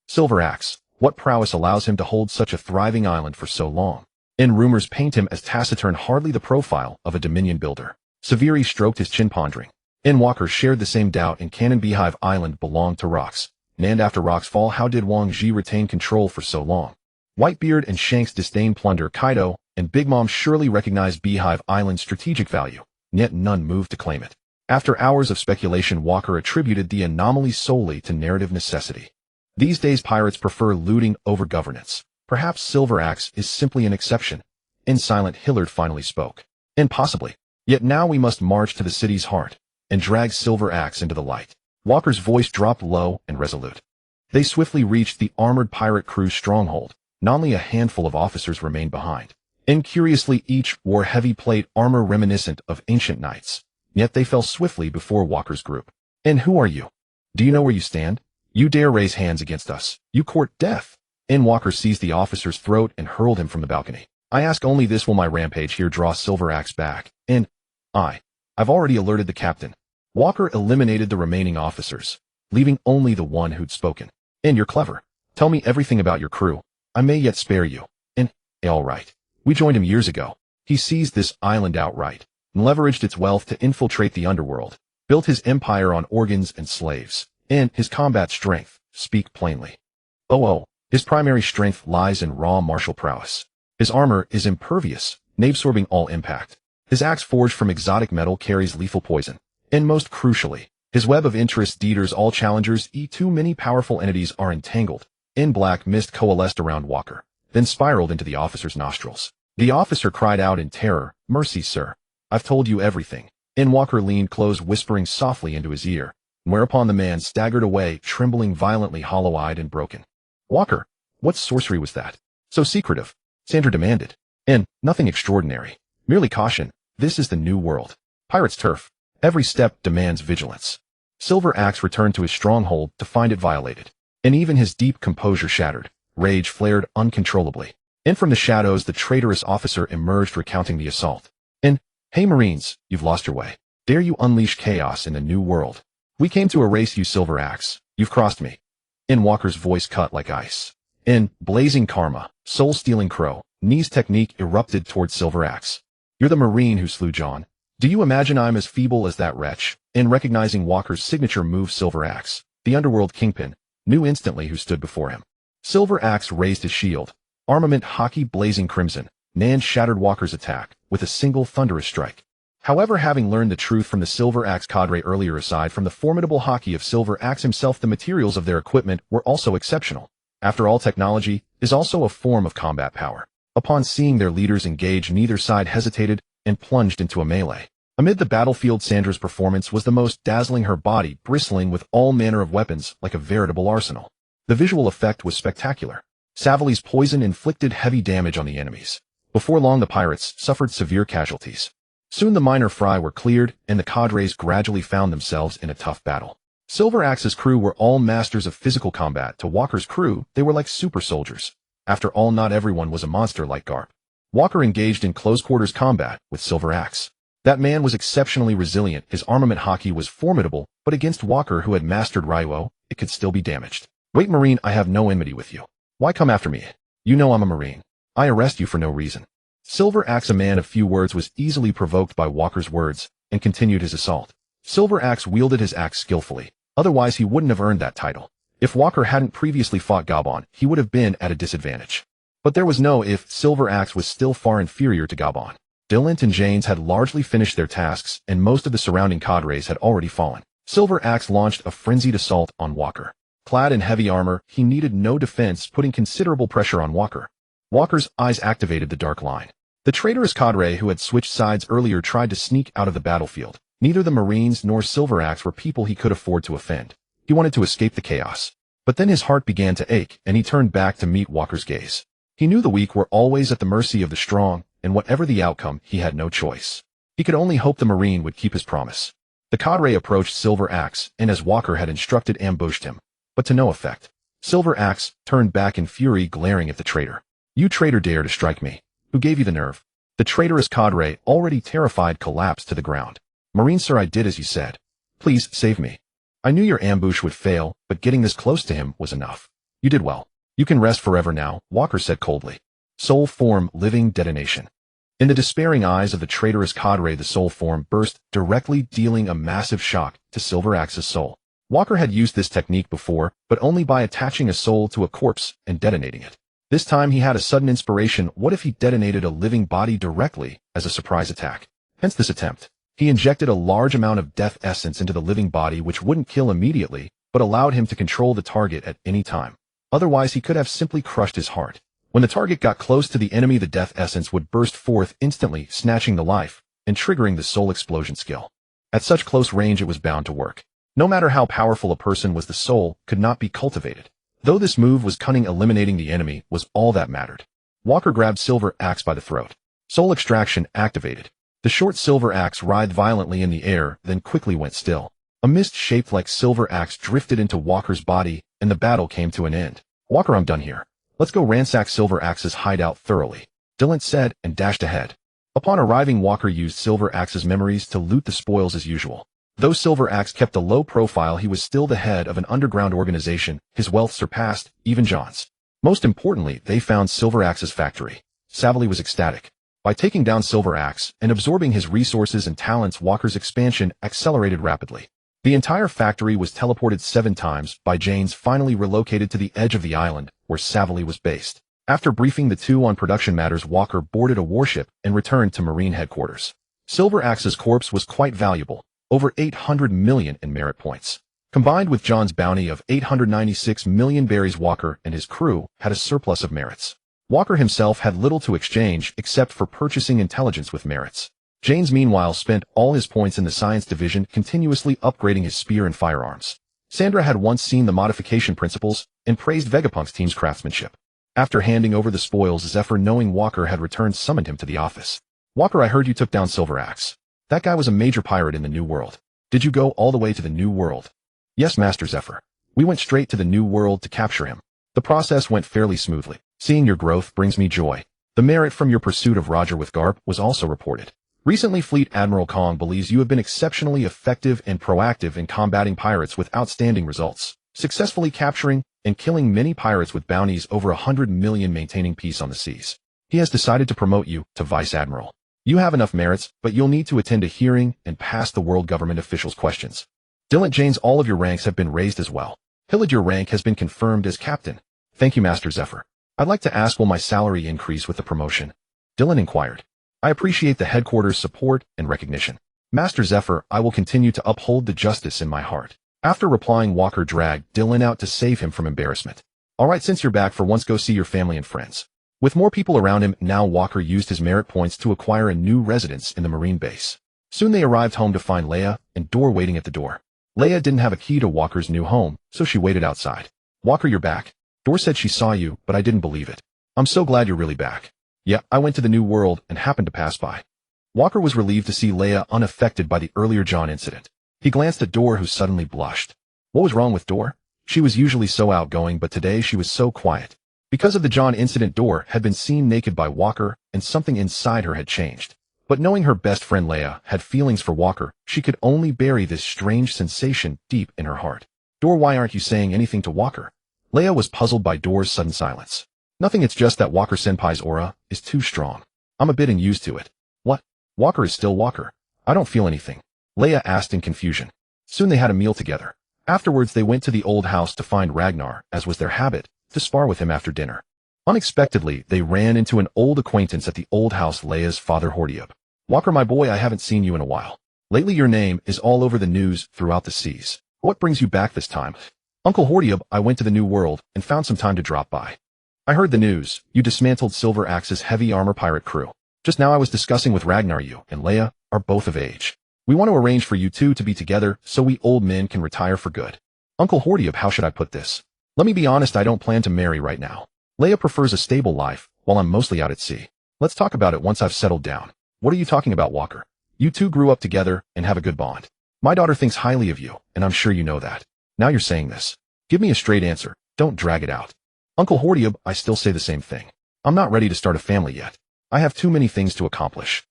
Silver Axe, what prowess allows him to hold such a thriving island for so long? And rumors paint him as taciturn, hardly the profile of a Dominion builder. Severi stroked his chin, pondering. And Walker shared the same doubt. In Cannon Beehive Island belonged to Rocks. And after Rock's fall, how did Wang Ji retain control for so long? Whitebeard and Shanks disdain plunder. Kaido and Big Mom surely recognize Beehive Island's strategic value, yet none moved to claim it. After hours of speculation, Walker attributed the anomaly solely to narrative necessity. These days pirates prefer looting over governance. Perhaps Silver Axe is simply an exception. And Silent Hillard finally spoke. And possibly. Yet now we must march to the city's heart and drag Silver Axe into the light. Walker's voice dropped low and resolute. They swiftly reached the armored pirate crew's stronghold. Only a handful of officers remained behind. And curiously, each wore heavy plate armor reminiscent of ancient knights. Yet they fell swiftly before Walker's group. And who are you? Do you know where you stand? You dare raise hands against us. You court death. And Walker seized the officer's throat and hurled him from the balcony. I ask only this: will my rampage here draw Silver Axe back? And I've already alerted the captain. Walker eliminated the remaining officers, leaving only the one who'd spoken. And you're clever. Tell me everything about your crew. I may yet spare you. And, all right. We joined him years ago. He seized this island outright and leveraged its wealth to infiltrate the underworld, built his empire on organs and slaves, and his combat strength, speak plainly. His primary strength lies in raw martial prowess. His armor is impervious, absorbing all impact. His axe forged from exotic metal carries lethal poison. And most crucially, his web of interest deters all challengers. Too many powerful entities are entangled. In black mist coalesced around Walker, then spiraled into the officer's nostrils. The officer cried out in terror, "Mercy, sir. I've told you everything." And Walker leaned close, whispering softly into his ear, whereupon the man staggered away, trembling violently, hollow-eyed and broken. Walker, what sorcery was that? So secretive? Sandra demanded. And nothing extraordinary. Merely caution. This is the New World. Pirate's turf. Every step demands vigilance. Silver Axe returned to his stronghold to find it violated. And even his deep composure shattered. Rage flared uncontrollably. And from the shadows the traitorous officer emerged, recounting the assault. And, hey Marines, you've lost your way. Dare you unleash chaos in the New World? We came to erase you, Silver Axe. You've crossed me. In Walker's voice cut like ice. In blazing karma, soul-stealing crow, Knee's technique erupted towards Silver Axe. You're the Marine who slew John. Do you imagine I'm as feeble as that wretch? In recognizing Walker's signature move, Silver Axe, the underworld kingpin, knew instantly who stood before him. Silver Axe raised his shield, armament Haki blazing crimson, and shattered Walker's attack with a single thunderous strike. However, having learned the truth from the Silver Axe cadre earlier, aside from the formidable Haki of Silver Axe himself, the materials of their equipment were also exceptional. After all, technology is also a form of combat power. Upon seeing their leaders engage, neither side hesitated and plunged into a melee. Amid the battlefield, Sandra's performance was the most dazzling, her body bristling with all manner of weapons like a veritable arsenal. The visual effect was spectacular. Savali's poison inflicted heavy damage on the enemies. Before long, the pirates suffered severe casualties. Soon the minor fry were cleared, and the cadres gradually found themselves in a tough battle. Silver Axe's crew were all masters of physical combat. To Walker's crew, they were like super soldiers. After all, not everyone was a monster like Garp. Walker engaged in close-quarters combat with Silver Axe. That man was exceptionally resilient. His armament Haki was formidable, but against Walker, who had mastered Ryuo, it could still be damaged. Wait, Marine, I have no enmity with you. Why come after me? You know I'm a Marine. I arrest you for no reason. Silver Axe, a man of few words, was easily provoked by Walker's words and continued his assault. Silver Axe wielded his axe skillfully, otherwise he wouldn't have earned that title. If Walker hadn't previously fought Gabon, he would have been at a disadvantage. But there was no if. Silver Axe was still far inferior to Gabon. Dylan and Janes had largely finished their tasks, and most of the surrounding cadres had already fallen. Silver Axe launched a frenzied assault on Walker. Clad in heavy armor, he needed no defense, putting considerable pressure on Walker. Walker's eyes activated the dark line. The traitorous cadre who had switched sides earlier tried to sneak out of the battlefield. Neither the Marines nor Silver Axe were people he could afford to offend. He wanted to escape the chaos. But then his heart began to ache, and he turned back to meet Walker's gaze. He knew the weak were always at the mercy of the strong, and whatever the outcome, he had no choice. He could only hope the Marine would keep his promise. The cadre approached Silver Axe, and as Walker had instructed, ambushed him. But to no effect. Silver Axe turned back in fury, glaring at the traitor. You traitor, dare to strike me. Who gave you the nerve? The traitorous cadre, already terrified, collapsed to the ground. Marine sir, I did as you said. Please, save me. I knew your ambush would fail, but getting this close to him was enough. You did well. You can rest forever now, Walker said coldly. Soul form, living detonation. In the despairing eyes of the traitorous cadre, the soul form burst, directly dealing a massive shock to Silver Axe's soul. Walker had used this technique before, but only by attaching a soul to a corpse and detonating it. This time he had a sudden inspiration. What if he detonated a living body directly as a surprise attack? Hence this attempt. He injected a large amount of death essence into the living body, which wouldn't kill immediately, but allowed him to control the target at any time. Otherwise, he could have simply crushed his heart. When the target got close to the enemy, the death essence would burst forth instantly, snatching the life and triggering the soul explosion skill. At such close range, it was bound to work. No matter how powerful a person was, the soul could not be cultivated. Though this move was cunning, eliminating the enemy was all that mattered. Walker grabbed Silver Axe by the throat. Soul extraction activated. The short Silver Axe writhed violently in the air, then quickly went still. A mist shaped like Silver Axe drifted into Walker's body, and the battle came to an end. Walker, I'm done here. Let's go ransack Silver Axe's hideout thoroughly, Dylan said and dashed ahead. Upon arriving, Walker used Silver Axe's memories to loot the spoils as usual. Though Silver Axe kept a low profile, he was still the head of an underground organization. His wealth surpassed even John's. Most importantly, they found Silver Axe's factory. Savali was ecstatic. By taking down Silver Axe and absorbing his resources and talents, Walker's expansion accelerated rapidly. The entire factory was teleported 7 times by Janes, finally relocated to the edge of the island where Savali was based. After briefing the two on production matters, Walker boarded a warship and returned to Marine headquarters. Silver Axe's corpse was quite valuable. Over 800 million in merit points. Combined with John's bounty of 896 million berries, Walker and his crew had a surplus of merits. Walker himself had little to exchange except for purchasing intelligence with merits. Janes meanwhile spent all his points in the science division, continuously upgrading his spear and firearms. Sandra had once seen the modification principles and praised Vegapunk's team's craftsmanship. After handing over the spoils, Zephyr, knowing Walker had returned, summoned him to the office. Walker, I heard you took down Silver Axe. That guy was a major pirate in the New World. Did you go all the way to the New World? Yes, Master Zephyr. We went straight to the New World to capture him. The process went fairly smoothly. Seeing your growth brings me joy. The merit from your pursuit of Roger with Garp was also reported. Recently, Fleet Admiral Kong believes you have been exceptionally effective and proactive in combating pirates with outstanding results, successfully capturing and killing many pirates with bounties over 100 million, maintaining peace on the seas. He has decided to promote you to Vice Admiral. You have enough merits, but you'll need to attend a hearing and pass the world government officials' questions. Dylan Janes, all of your ranks have been raised as well. Hillard, your rank has been confirmed as captain. Thank you, Master Zephyr. I'd like to ask, will my salary increase with the promotion? Dylan inquired. I appreciate the headquarters' support and recognition. Master Zephyr, I will continue to uphold the justice in my heart. After replying, Walker dragged Dylan out to save him from embarrassment. All right, since you're back, for once go see your family and friends. With more people around him now, Walker used his merit points to acquire a new residence in the Marine base. Soon they arrived home to find Leia and Dor waiting at the door. Leia didn't have a key to Walker's new home, so she waited outside. Walker, you're back. Dor said she saw you, but I didn't believe it. I'm so glad you're really back. Yeah, I went to the New World and happened to pass by. Walker was relieved to see Leia unaffected by the earlier John incident. He glanced at Dor, who suddenly blushed. What was wrong with Dor? She was usually so outgoing, but today she was so quiet. Because of the John incident, Dor had been seen naked by Walker, and something inside her had changed. But knowing her best friend Leia had feelings for Walker, she could only bury this strange sensation deep in her heart. Dor, why aren't you saying anything to Walker? Leia was puzzled by Dor's sudden silence. Nothing, it's just that Walker-senpai's aura is too strong. I'm a bit unused to it. What? Walker is still Walker. I don't feel anything, Leia asked in confusion. Soon they had a meal together. Afterwards they went to the old house to find Ragnar, as was their habit, to spar with him after dinner. Unexpectedly, they ran into an old acquaintance at the old house, Leia's father Hordiub. Walker, my boy, I haven't seen you in a while. Lately your name is all over the news throughout the seas. What brings you back this time? Uncle Hordiub, I went to the New World and found some time to drop by. I heard the news. You dismantled Silver Axe's heavy armor pirate crew. Just now I was discussing with Ragnar, you and Leia are both of age. We want to arrange for you two to be together so we old men can retire for good. Uncle Hordiub, how should I put this? Let me be honest, I don't plan to marry right now. Leia prefers a stable life, while I'm mostly out at sea. Let's talk about it once I've settled down. What are you talking about, Walker? You two grew up together and have a good bond. My daughter thinks highly of you, and I'm sure you know that. Now you're saying this. Give me a straight answer. Don't drag it out. Uncle Hordiub, I still say the same thing. I'm not ready to start a family yet. I have too many things to accomplish.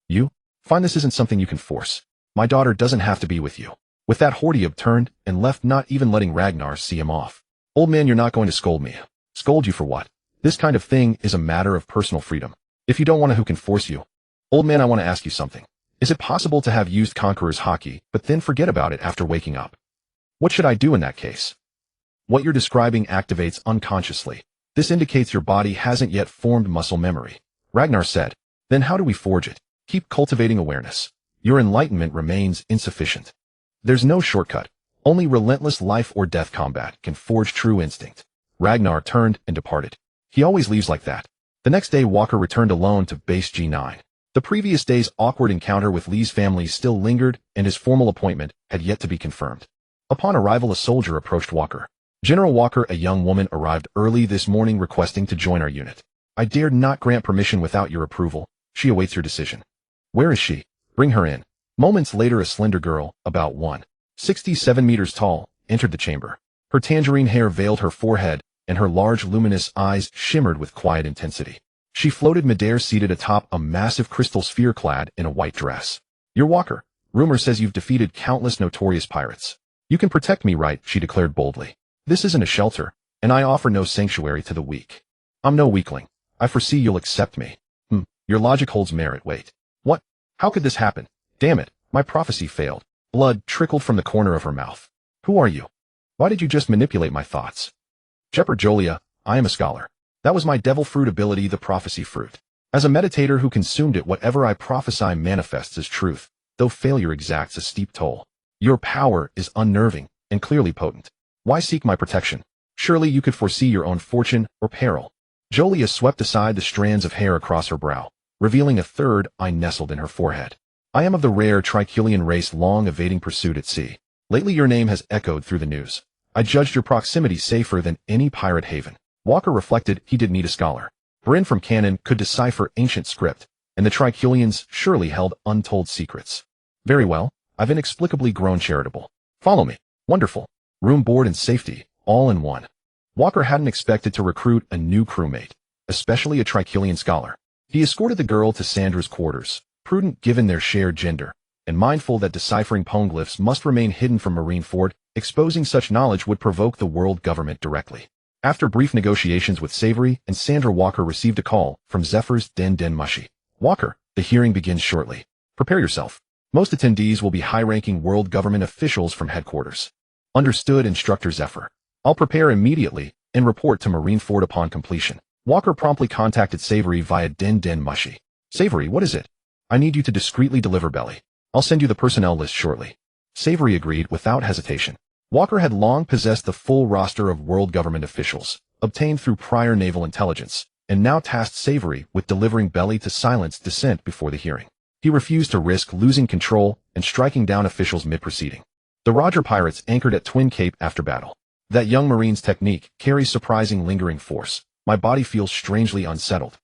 You? Fine, this isn't something you can force. My daughter doesn't have to be with you. With that, Hordiub turned and left, not even letting Ragnar see him off. Old man, you're not going to scold me. Scold you for what? This kind of thing is a matter of personal freedom. If you don't want to, who can force you? Old man, I want to ask you something. Is it possible to have used Conqueror's Haki, but then forget about it after waking up? What should I do in that case? What you're describing activates unconsciously. This indicates your body hasn't yet formed muscle memory. Ragnar said. Then how do we forge it? Keep cultivating awareness. Your enlightenment remains insufficient. There's no shortcut. Only relentless life or death combat can forge true instinct. Ragnar turned and departed. He always leaves like that. The next day, Walker returned alone to Base G9. The previous day's awkward encounter with Lee's family still lingered, and his formal appointment had yet to be confirmed. Upon arrival, a soldier approached Walker. General Walker, a young woman arrived early this morning requesting to join our unit. I dared not grant permission without your approval. She awaits your decision. Where is she? Bring her in. Moments later, a slender girl, about 1.67 meters tall, entered the chamber. Her tangerine hair veiled her forehead, and her large luminous eyes shimmered with quiet intensity. She floated midair, seated atop a massive crystal sphere clad in a white dress. You're Walker. Rumor says you've defeated countless notorious pirates. You can protect me, right? She declared boldly. This isn't a shelter, and I offer no sanctuary to the weak. I'm no weakling. I foresee you'll accept me. Your logic holds merit. Wait. What? How could this happen? Damn it, my prophecy failed. Blood trickled from the corner of her mouth. Who are you? Why did you just manipulate my thoughts? Jepper Jolia, I am a scholar. That was my devil fruit ability, the prophecy fruit. As a meditator who consumed it, whatever I prophesy manifests as truth, though failure exacts a steep toll. Your power is unnerving and clearly potent. Why seek my protection? Surely you could foresee your own fortune or peril. Jolia swept aside the strands of hair across her brow, revealing a third eye nestled in her forehead. I am of the rare Triculian race, long evading pursuit at sea. Lately your name has echoed through the news. I judged your proximity safer than any pirate haven. Walker reflected he did need a scholar. Bryn from Canon could decipher ancient script, and the Triculians surely held untold secrets. Very well, I've inexplicably grown charitable. Follow me. Wonderful. Room, board, and safety, all in one. Walker hadn't expected to recruit a new crewmate, especially a Triculian scholar. He escorted the girl to Sandra's quarters, prudent given their shared gender, and mindful that deciphering poneglyphs must remain hidden from Marineford. Exposing such knowledge would provoke the world government directly. After brief negotiations with Savory and Sandra, Walker received a call from Zephyr's Den Mushy. Walker, the hearing begins shortly. Prepare yourself. Most attendees will be high-ranking world government officials from headquarters. Understood, Instructor Zephyr. I'll prepare immediately and report to Marineford upon completion. Walker promptly contacted Savory via Den Mushy. Savory, what is it? I need you to discreetly deliver Belly. I'll send you the personnel list shortly. Savory agreed without hesitation. Walker had long possessed the full roster of world government officials, obtained through prior naval intelligence, and now tasked Savory with delivering Belly to silence dissent before the hearing. He refused to risk losing control and striking down officials mid-proceeding. The Roger Pirates anchored at Twin Cape after battle. That young Marine's technique carries surprising lingering force. My body feels strangely unsettled.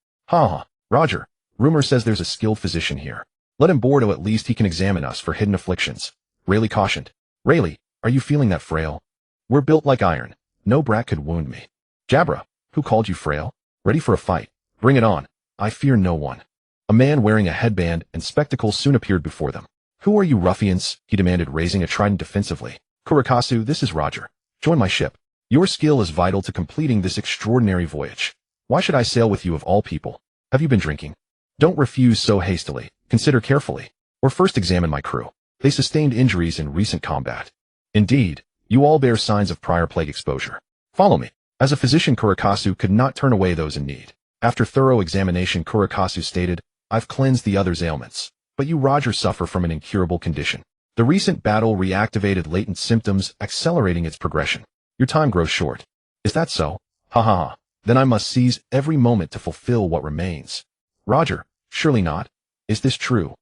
Roger. Rumor says there's a skilled physician here. Let him board, or at least he can examine us for hidden afflictions. Rayleigh cautioned. Rayleigh, are you feeling that frail? We're built like iron. No brat could wound me. Jabra, who called you frail? Ready for a fight. Bring it on. I fear no one. A man wearing a headband and spectacles soon appeared before them. Who are you ruffians? He demanded, raising a trident defensively. Kurikasu, this is Roger. Join my ship. Your skill is vital to completing this extraordinary voyage. Why should I sail with you of all people? Have you been drinking? Don't refuse so hastily. Consider carefully. Or first examine my crew. They sustained injuries in recent combat. Indeed, you all bear signs of prior plague exposure. Follow me. As a physician, Kurakasu could not turn away those in need. After thorough examination, Kurakasu stated, I've cleansed the others' ailments, but you, Roger, suffer from an incurable condition. The recent battle reactivated latent symptoms, accelerating its progression. Your time grows short. Is that so? Ha ha ha. Then I must seize every moment to fulfill what remains. Roger, surely not. Is this true?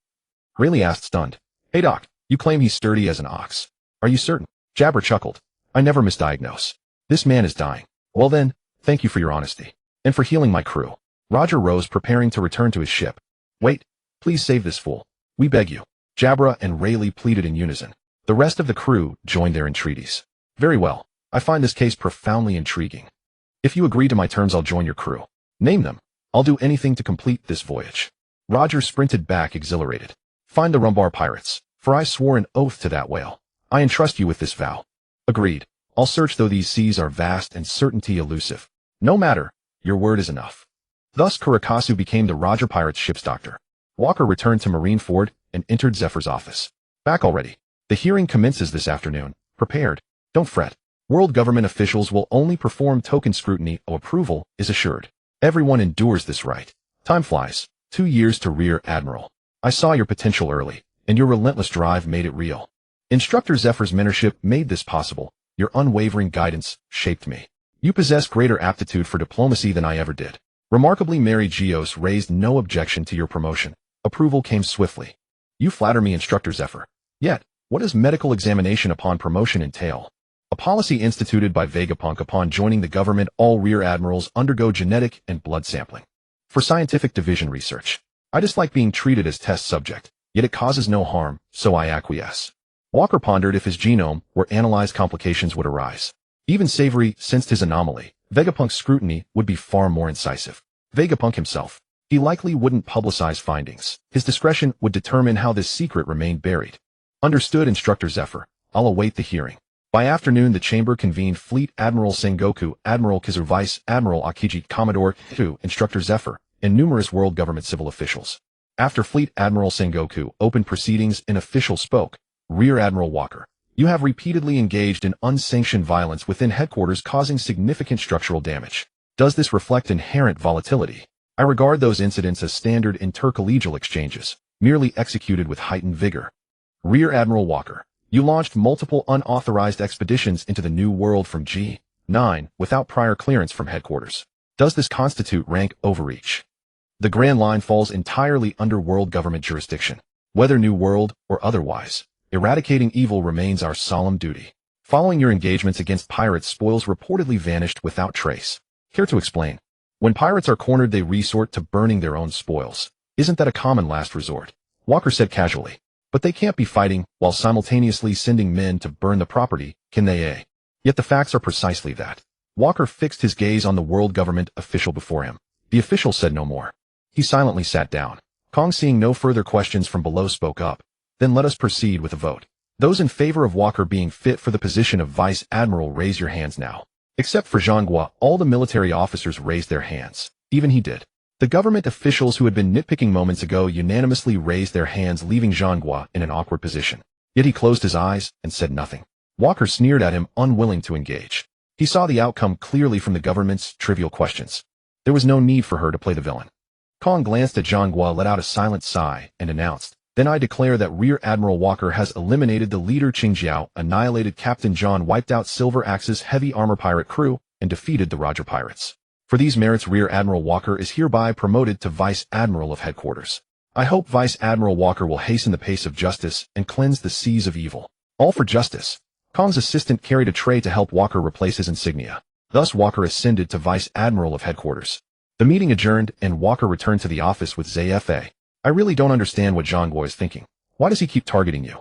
Rayleigh asked, stunned. Hey Doc, you claim he's sturdy as an ox. Are you certain? Jabber chuckled. I never misdiagnose. This man is dying. Well then, thank you for your honesty. And for healing my crew. Roger rose, preparing to return to his ship. Wait, please save this fool. We beg you. Jabra and Rayleigh pleaded in unison. The rest of the crew joined their entreaties. Very well. I find this case profoundly intriguing. If you agree to my terms, I'll join your crew. Name them. I'll do anything to complete this voyage. Roger sprinted back, exhilarated. Find the Rumbar Pirates, for I swore an oath to that whale. I entrust you with this vow. Agreed. I'll search, though these seas are vast and certainty elusive. No matter, your word is enough. Thus Kurakasu became the Roger Pirates ship's doctor. Walker returned to Marineford and entered Zephyr's office. Back already. The hearing commences this afternoon. Prepared. Don't fret. World government officials will only perform token scrutiny. Approval is assured. Everyone endures this right. Time flies. 2 years to Rear Admiral. I saw your potential early, and your relentless drive made it real. Instructor Zephyr's mentorship made this possible. Your unwavering guidance shaped me. You possess greater aptitude for diplomacy than I ever did. Remarkably, Mary Geos raised no objection to your promotion. Approval came swiftly. You flatter me, Instructor Zephyr. Yet, what does medical examination upon promotion entail? A policy instituted by Vegapunk upon joining the government. All Rear Admirals undergo genetic and blood sampling. For scientific division research. I dislike being treated as test subject, yet it causes no harm, so I acquiesce. Walker pondered if his genome were analyzed, complications would arise. Even Savory sensed his anomaly. Vegapunk's scrutiny would be far more incisive. Vegapunk himself. He likely wouldn't publicize findings. His discretion would determine how this secret remained buried. Understood, Instructor Zephyr. I'll await the hearing. By afternoon, the chamber convened Fleet Admiral Sengoku, Admiral Kizu, Vice Admiral Akiji, Commodore Hitu, Instructor Zephyr, and numerous world government civil officials. After Fleet Admiral Sengoku opened proceedings, an official spoke. Rear Admiral Walker, you have repeatedly engaged in unsanctioned violence within headquarters, causing significant structural damage. Does this reflect inherent volatility? I regard those incidents as standard intercollegial exchanges, merely executed with heightened vigor. Rear Admiral Walker, you launched multiple unauthorized expeditions into the New World from G9 without prior clearance from headquarters. Does this constitute rank overreach? The Grand Line falls entirely under world government jurisdiction, whether New World or otherwise. Eradicating evil remains our solemn duty. Following your engagements against pirates, spoils reportedly vanished without trace. Care to explain? When pirates are cornered, they resort to burning their own spoils. Isn't that a common last resort? Walker said casually. But they can't be fighting while simultaneously sending men to burn the property, can they? Yet the facts are precisely that. Walker fixed his gaze on the world government official before him. The official said no more. He silently sat down. Kong, seeing no further questions from below, spoke up. Then let us proceed with a vote. Those in favor of Walker being fit for the position of Vice Admiral, raise your hands now. Except for Zhanghua, all the military officers raised their hands. Even he did. The government officials who had been nitpicking moments ago unanimously raised their hands, leaving Zhanghua in an awkward position. Yet he closed his eyes and said nothing. Walker sneered at him, unwilling to engage. He saw the outcome clearly from the government's trivial questions. There was no need for her to play the villain. Kong glanced at Zhanghua, let out a silent sigh, and announced, Then I declare that Rear Admiral Walker has eliminated the leader Qingjiao, annihilated Captain John, wiped out Silver Axe's heavy armor pirate crew, and defeated the Roger Pirates. For these merits, Rear Admiral Walker is hereby promoted to Vice Admiral of Headquarters. I hope Vice Admiral Walker will hasten the pace of justice and cleanse the seas of evil. All for justice. Kong's assistant carried a tray to help Walker replace his insignia. Thus Walker ascended to Vice Admiral of Headquarters. The meeting adjourned, and Walker returned to the office with ZFA. I really don't understand what Zhanghua is thinking. Why does he keep targeting you?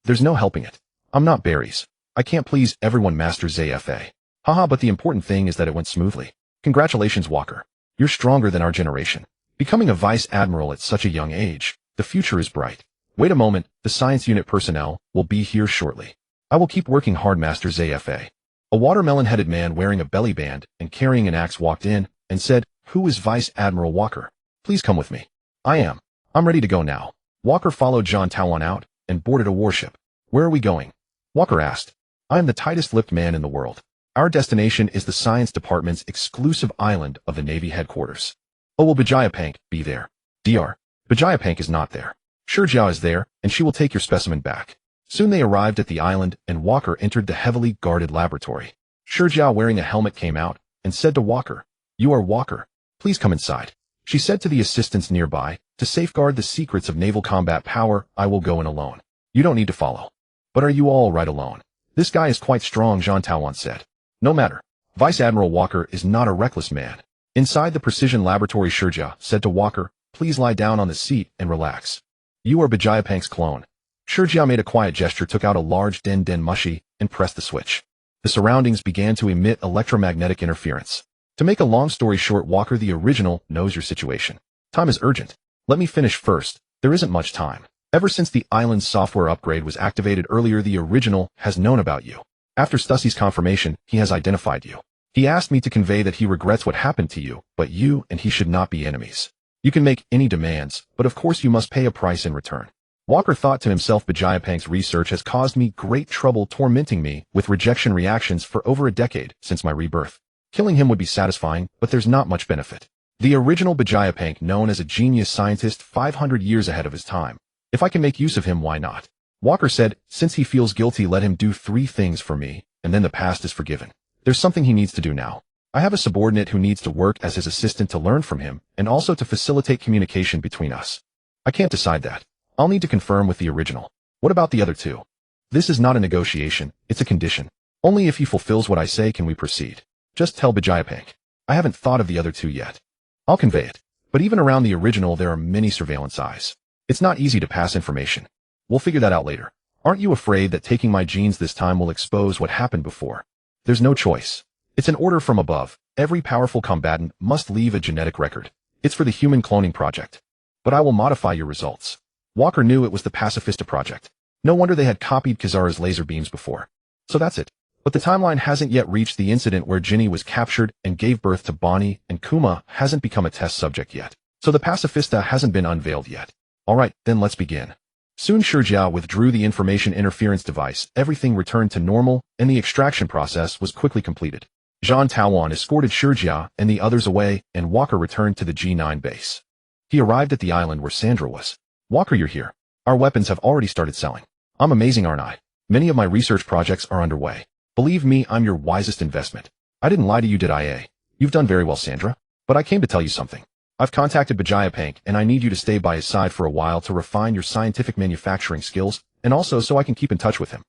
There's no helping it. I'm not berries. I can't please everyone, Master ZFA. Haha, but the important thing is that it went smoothly. Congratulations, Walker. You're stronger than our generation. Becoming a Vice Admiral at such a young age, the future is bright. Wait a moment, the science unit personnel will be here shortly. I will keep working hard, Master ZFA. A watermelon-headed man wearing a belly band and carrying an axe walked in and said, Who is Vice Admiral Walker? Please come with me. I'm ready to go now. Walker followed John Tawan out and boarded a warship. Where are we going? Walker asked. I am the tightest-lipped man in the world. Our destination is the Science Department's exclusive island of the Navy headquarters. Oh, will Bajayapank be there? Dr. Bajayapank is not there. Shurjiao is there, and she will take your specimen back. Soon they arrived at the island, and Walker entered the heavily guarded laboratory. Shurjiao, wearing a helmet, came out and said to Walker, "You are Walker. Please come inside." She said to the assistants nearby, "To safeguard the secrets of naval combat power, I will go in alone. You don't need to follow." "But are you all right alone?" "This guy is quite strong," Jean Tawan said. "No matter. Vice Admiral Walker is not a reckless man." Inside the precision laboratory, Shurjiao said to Walker, "Please lie down on the seat and relax. You are Bajayapank's clone." Shurjiao made a quiet gesture, took out a large den mushy, and pressed the switch. The surroundings began to emit electromagnetic interference. To make a long story short, Walker the original knows your situation. Time is urgent. Let me finish first. There isn't much time. Ever since the island's software upgrade was activated earlier, the original has known about you. After Stussie's confirmation, he has identified you. He asked me to convey that he regrets what happened to you, but you and he should not be enemies. You can make any demands, but of course you must pay a price in return. Walker thought to himself, Bajayapank's research has caused me great trouble, tormenting me with rejection reactions for over a decade since my rebirth. Killing him would be satisfying, but there's not much benefit. The original Bajayapank, known as a genius scientist 500 years ahead of his time. If I can make use of him, why not? Walker said, since he feels guilty, let him do 3 things for me, and then the past is forgiven. There's something he needs to do now. I have a subordinate who needs to work as his assistant to learn from him, and also to facilitate communication between us. I can't decide that. I'll need to confirm with the original. What about the other 2? This is not a negotiation, it's a condition. Only if he fulfills what I say can we proceed. Just tell Bajayapank. I haven't thought of the other 2 yet. I'll convey it. But even around the original there are many surveillance eyes. It's not easy to pass information. We'll figure that out later. Aren't you afraid that taking my genes this time will expose what happened before? There's no choice. It's an order from above. Every powerful combatant must leave a genetic record. It's for the human cloning project. But I will modify your results. Walker knew it was the Pacifista project. No wonder they had copied Kizara's laser beams before. So that's it. But the timeline hasn't yet reached the incident where Ginny was captured and gave birth to Bonnie, and Kuma hasn't become a test subject yet. So the Pacifista hasn't been unveiled yet. Alright, then let's begin. Soon Shurjiao withdrew the information interference device, everything returned to normal, and the extraction process was quickly completed. Jean Tawan escorted Shurjiao and the others away, and Walker returned to the G9 base. He arrived at the island where Sandra was. Walker, you're here. Our weapons have already started selling. I'm amazing, aren't I? Many of my research projects are underway. Believe me, I'm your wisest investment. I didn't lie to you, did I, eh? You've done very well, Sandra. But I came to tell you something. I've contacted Bajayapank, and I need you to stay by his side for a while to refine your scientific manufacturing skills, and also so I can keep in touch with him.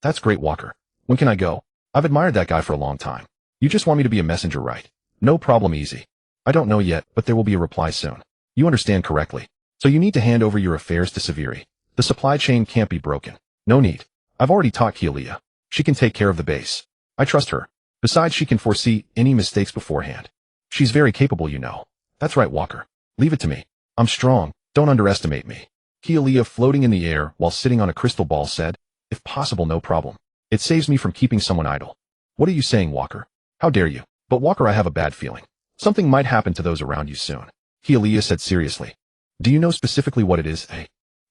That's great, Walker. When can I go? I've admired that guy for a long time. You just want me to be a messenger, right? No problem, easy. I don't know yet, but there will be a reply soon. You understand correctly. So you need to hand over your affairs to Severi. The supply chain can't be broken. No need. I've already taught Kealia. She can take care of the base. I trust her. Besides, she can foresee any mistakes beforehand. She's very capable, you know. That's right, Walker. Leave it to me. I'm strong. Don't underestimate me. Kealia, floating in the air while sitting on a crystal ball, said, if possible, no problem. It saves me from keeping someone idle. What are you saying, Walker? How dare you? But Walker, I have a bad feeling. Something might happen to those around you soon. Kealia said seriously. Do you know specifically what it is, eh?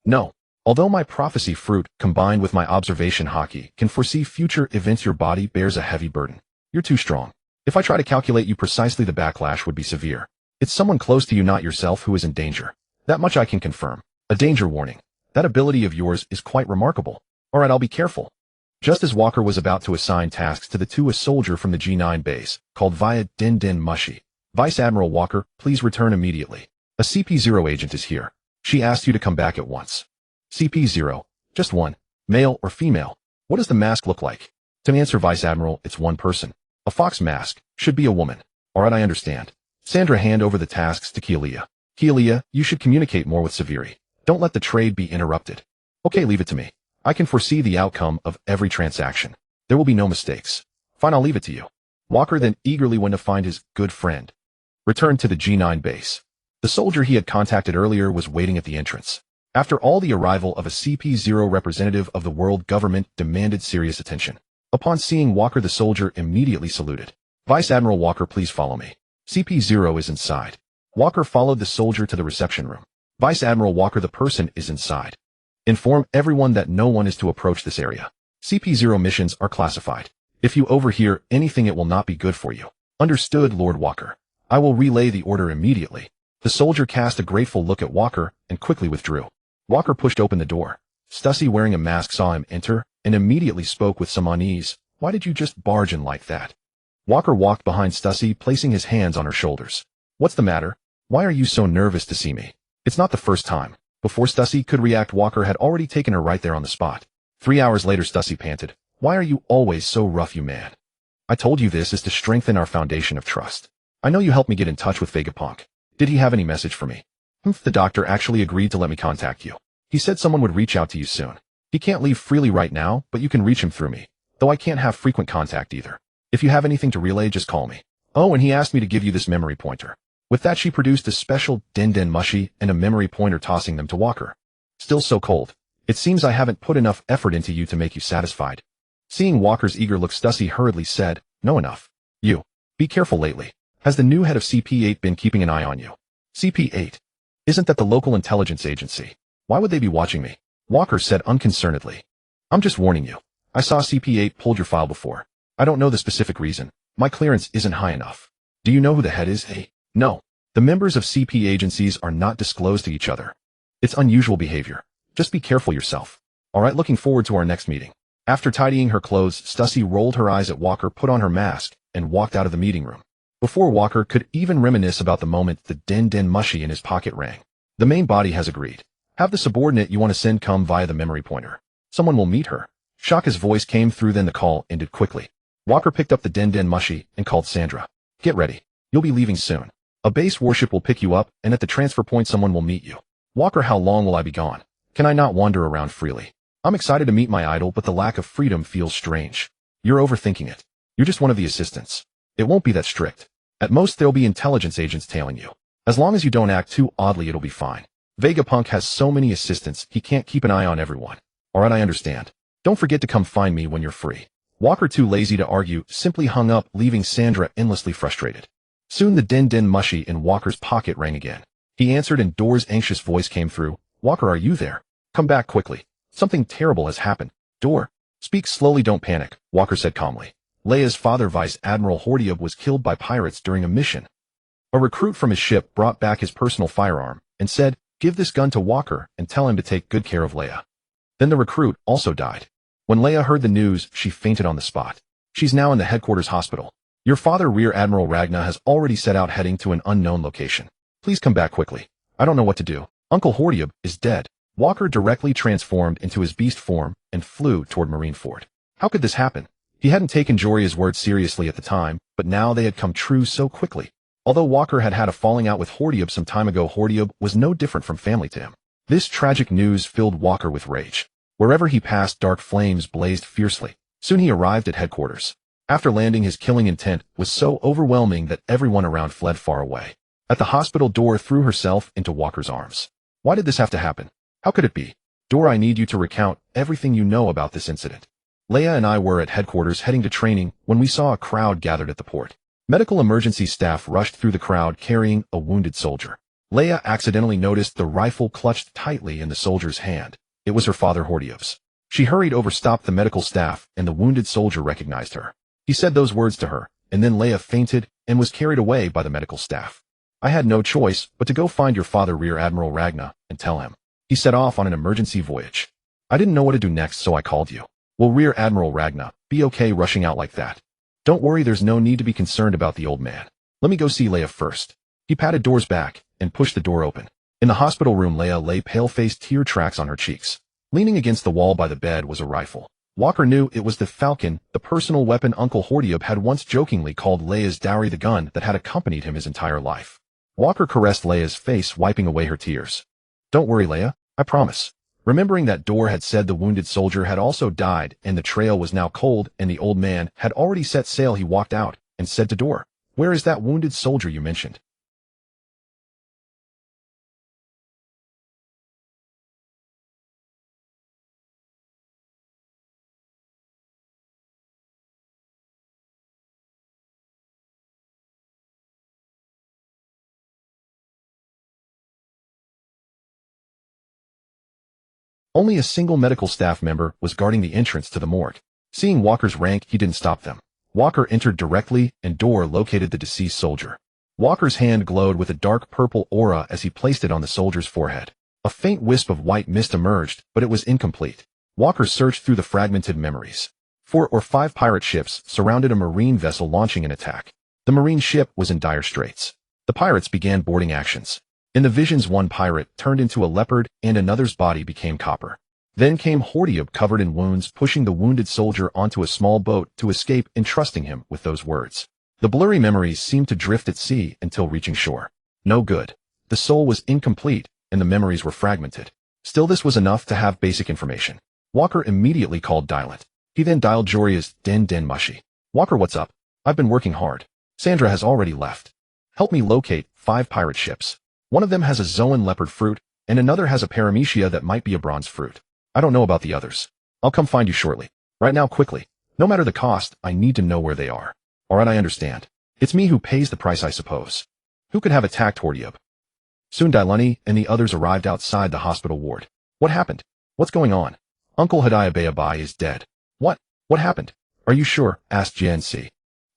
No. Although my prophecy fruit, combined with my observation haki, can foresee future events, your body bears a heavy burden. You're too strong. If I try to calculate you precisely, the backlash would be severe. It's someone close to you, not yourself, who is in danger. That much I can confirm. A danger warning. That ability of yours is quite remarkable. Alright, I'll be careful. Just as Walker was about to assign tasks to the 2, a soldier from the G9 base, called Via Din Mushi. Vice Admiral Walker, please return immediately. A CP0 agent is here. She asked you to come back at once. CP0. Just one. Male or female? What does the mask look like? To answer, Vice Admiral, it's one person. A fox mask. Should be a woman. Alright, I understand. Sandra, hand over the tasks to Kealia. Kealia, you should communicate more with Severi. Don't let the trade be interrupted. Okay, leave it to me. I can foresee the outcome of every transaction. There will be no mistakes. Fine, I'll leave it to you. Walker then eagerly went to find his good friend. Returned to the G9 base. The soldier he had contacted earlier was waiting at the entrance. After all, the arrival of a CP0 representative of the world government demanded serious attention. Upon seeing Walker, the soldier immediately saluted. Vice Admiral Walker, please follow me. CP0 is inside. Walker followed the soldier to the reception room. Vice Admiral Walker, the person is inside. Inform everyone that no one is to approach this area. CP0 missions are classified. If you overhear anything, it will not be good for you. Understood, Lord Walker. I will relay the order immediately. The soldier cast a grateful look at Walker and quickly withdrew. Walker pushed open the door. Stussy, wearing a mask, saw him enter and immediately spoke with some unease. Why did you just barge in like that? Walker walked behind Stussy, placing his hands on her shoulders. What's the matter? Why are you so nervous to see me? It's not the first time. Before Stussy could react, Walker had already taken her right there on the spot. 3 hours later, Stussy panted. Why are you always so rough, you man? I told you this is to strengthen our foundation of trust. I know you helped me get in touch with Vegapunk. Did he have any message for me? The doctor actually agreed to let me contact you. He said someone would reach out to you soon. He can't leave freely right now, but you can reach him through me. Though I can't have frequent contact either. If you have anything to relay, just call me. Oh, and he asked me to give you this memory pointer. With that, she produced a special den mushy and a memory pointer, tossing them to Walker. Still so cold. It seems I haven't put enough effort into you to make you satisfied. Seeing Walker's eager look, Stussy hurriedly said, No, enough. You. Be careful lately. Has the new head of CP8 been keeping an eye on you? CP8? Isn't that the local intelligence agency? Why would they be watching me? Walker said unconcernedly. I'm just warning you. I saw CP8 pulled your file before. I don't know the specific reason. My clearance isn't high enough. Do you know who the head is? Hey? No. The members of CP agencies are not disclosed to each other. It's unusual behavior. Just be careful yourself. Alright, looking forward to our next meeting. After tidying her clothes, Stussy rolled her eyes at Walker, put on her mask, and walked out of the meeting room. Before Walker could even reminisce about the moment, the den mushy in his pocket rang. The main body has agreed. Have the subordinate you want to send come via the memory pointer. Someone will meet her. Shaka's voice came through, then the call ended quickly. Walker picked up the den mushy and called Sandra. Get ready. You'll be leaving soon. A base warship will pick you up, and at the transfer point someone will meet you. Walker, how long will I be gone? Can I not wander around freely? I'm excited to meet my idol, but the lack of freedom feels strange. You're overthinking it. You're just one of the assistants. It won't be that strict. At most there'll be intelligence agents tailing you. As long as you don't act too oddly, it'll be fine. Vegapunk has so many assistants, he can't keep an eye on everyone. Alright, I understand. Don't forget to come find me when you're free. Walker, too lazy to argue, simply hung up, leaving Sandra endlessly frustrated. Soon the den mushy in Walker's pocket rang again. He answered and Door's anxious voice came through. Walker, are you there? Come back quickly. Something terrible has happened. Door. Speak slowly, don't panic, Walker said calmly. Leia's father, Vice Admiral Hordiub, was killed by pirates during a mission. A recruit from his ship brought back his personal firearm and said, give this gun to Walker and tell him to take good care of Leia. Then the recruit also died. When Leia heard the news, she fainted on the spot. She's now in the headquarters hospital. Your father, Rear Admiral Ragna, has already set out heading to an unknown location. Please come back quickly. I don't know what to do. Uncle Hordiub is dead. Walker directly transformed into his beast form and flew toward Marineford. How could this happen? He hadn't taken Joria's words seriously at the time, but now they had come true so quickly. Although Walker had had a falling out with Hordiub some time ago, Hordiub was no different from family to him. This tragic news filled Walker with rage. Wherever he passed, dark flames blazed fiercely. Soon he arrived at headquarters. After landing, his killing intent was so overwhelming that everyone around fled far away. At the hospital, Dor threw herself into Walker's arms. Why did this have to happen? How could it be? Dor, I need you to recount everything you know about this incident. Leia and I were at headquarters heading to training when we saw a crowd gathered at the port. Medical emergency staff rushed through the crowd carrying a wounded soldier. Leia accidentally noticed the rifle clutched tightly in the soldier's hand. It was her father, Hordiub's. She hurried over, stopped the medical staff, and the wounded soldier recognized her. He said those words to her, and then Leia fainted and was carried away by the medical staff. I had no choice but to go find your father, Rear Admiral Ragna, and tell him. He set off on an emergency voyage. I didn't know what to do next, so I called you. Will Rear Admiral Ragna be okay rushing out like that? Don't worry, there's no need to be concerned about the old man. Let me go see Leia first. He patted Dor's back and pushed the door open. In the hospital room, Leia lay pale-faced, tear tracks on her cheeks. Leaning against the wall by the bed was a rifle. Walker knew it was the Falcon, the personal weapon Uncle Hordiub had once jokingly called Leia's dowry, the gun that had accompanied him his entire life. Walker caressed Leia's face, wiping away her tears. Don't worry, Leia, I promise. Remembering that Dor had said the wounded soldier had also died and the trail was now cold and the old man had already set sail, he walked out and said to Dor, where is that wounded soldier you mentioned? Only a single medical staff member was guarding the entrance to the morgue. Seeing Walker's rank, he didn't stop them. Walker entered directly, and Door located the deceased soldier. Walker's hand glowed with a dark purple aura as he placed it on the soldier's forehead. A faint wisp of white mist emerged, but it was incomplete. Walker searched through the fragmented memories. 4 or 5 pirate ships surrounded a marine vessel launching an attack. The marine ship was in dire straits. The pirates began boarding actions. In the visions, one pirate turned into a leopard and another's body became copper. Then came Hordiub covered in wounds, pushing the wounded soldier onto a small boat to escape, entrusting him with those words. The blurry memories seemed to drift at sea until reaching shore. No good. The soul was incomplete, and the memories were fragmented. Still, this was enough to have basic information. Walker immediately called Dylant. He then dialed Joria's Den Mushy. Walker, what's up? I've been working hard. Sandra has already left. Help me locate 5 pirate ships. One of them has a Zoan leopard fruit, and another has a paramecia that might be a bronze fruit. I don't know about the others. I'll come find you shortly. Right now, quickly. No matter the cost, I need to know where they are. Alright, I understand. It's me who pays the price, I suppose. Who could have attacked Hordiub? Soon Dailani and the others arrived outside the hospital ward. What happened? What's going on? Uncle Hadiah Bayabai is dead. What? What happened? Are you sure? Asked JNC.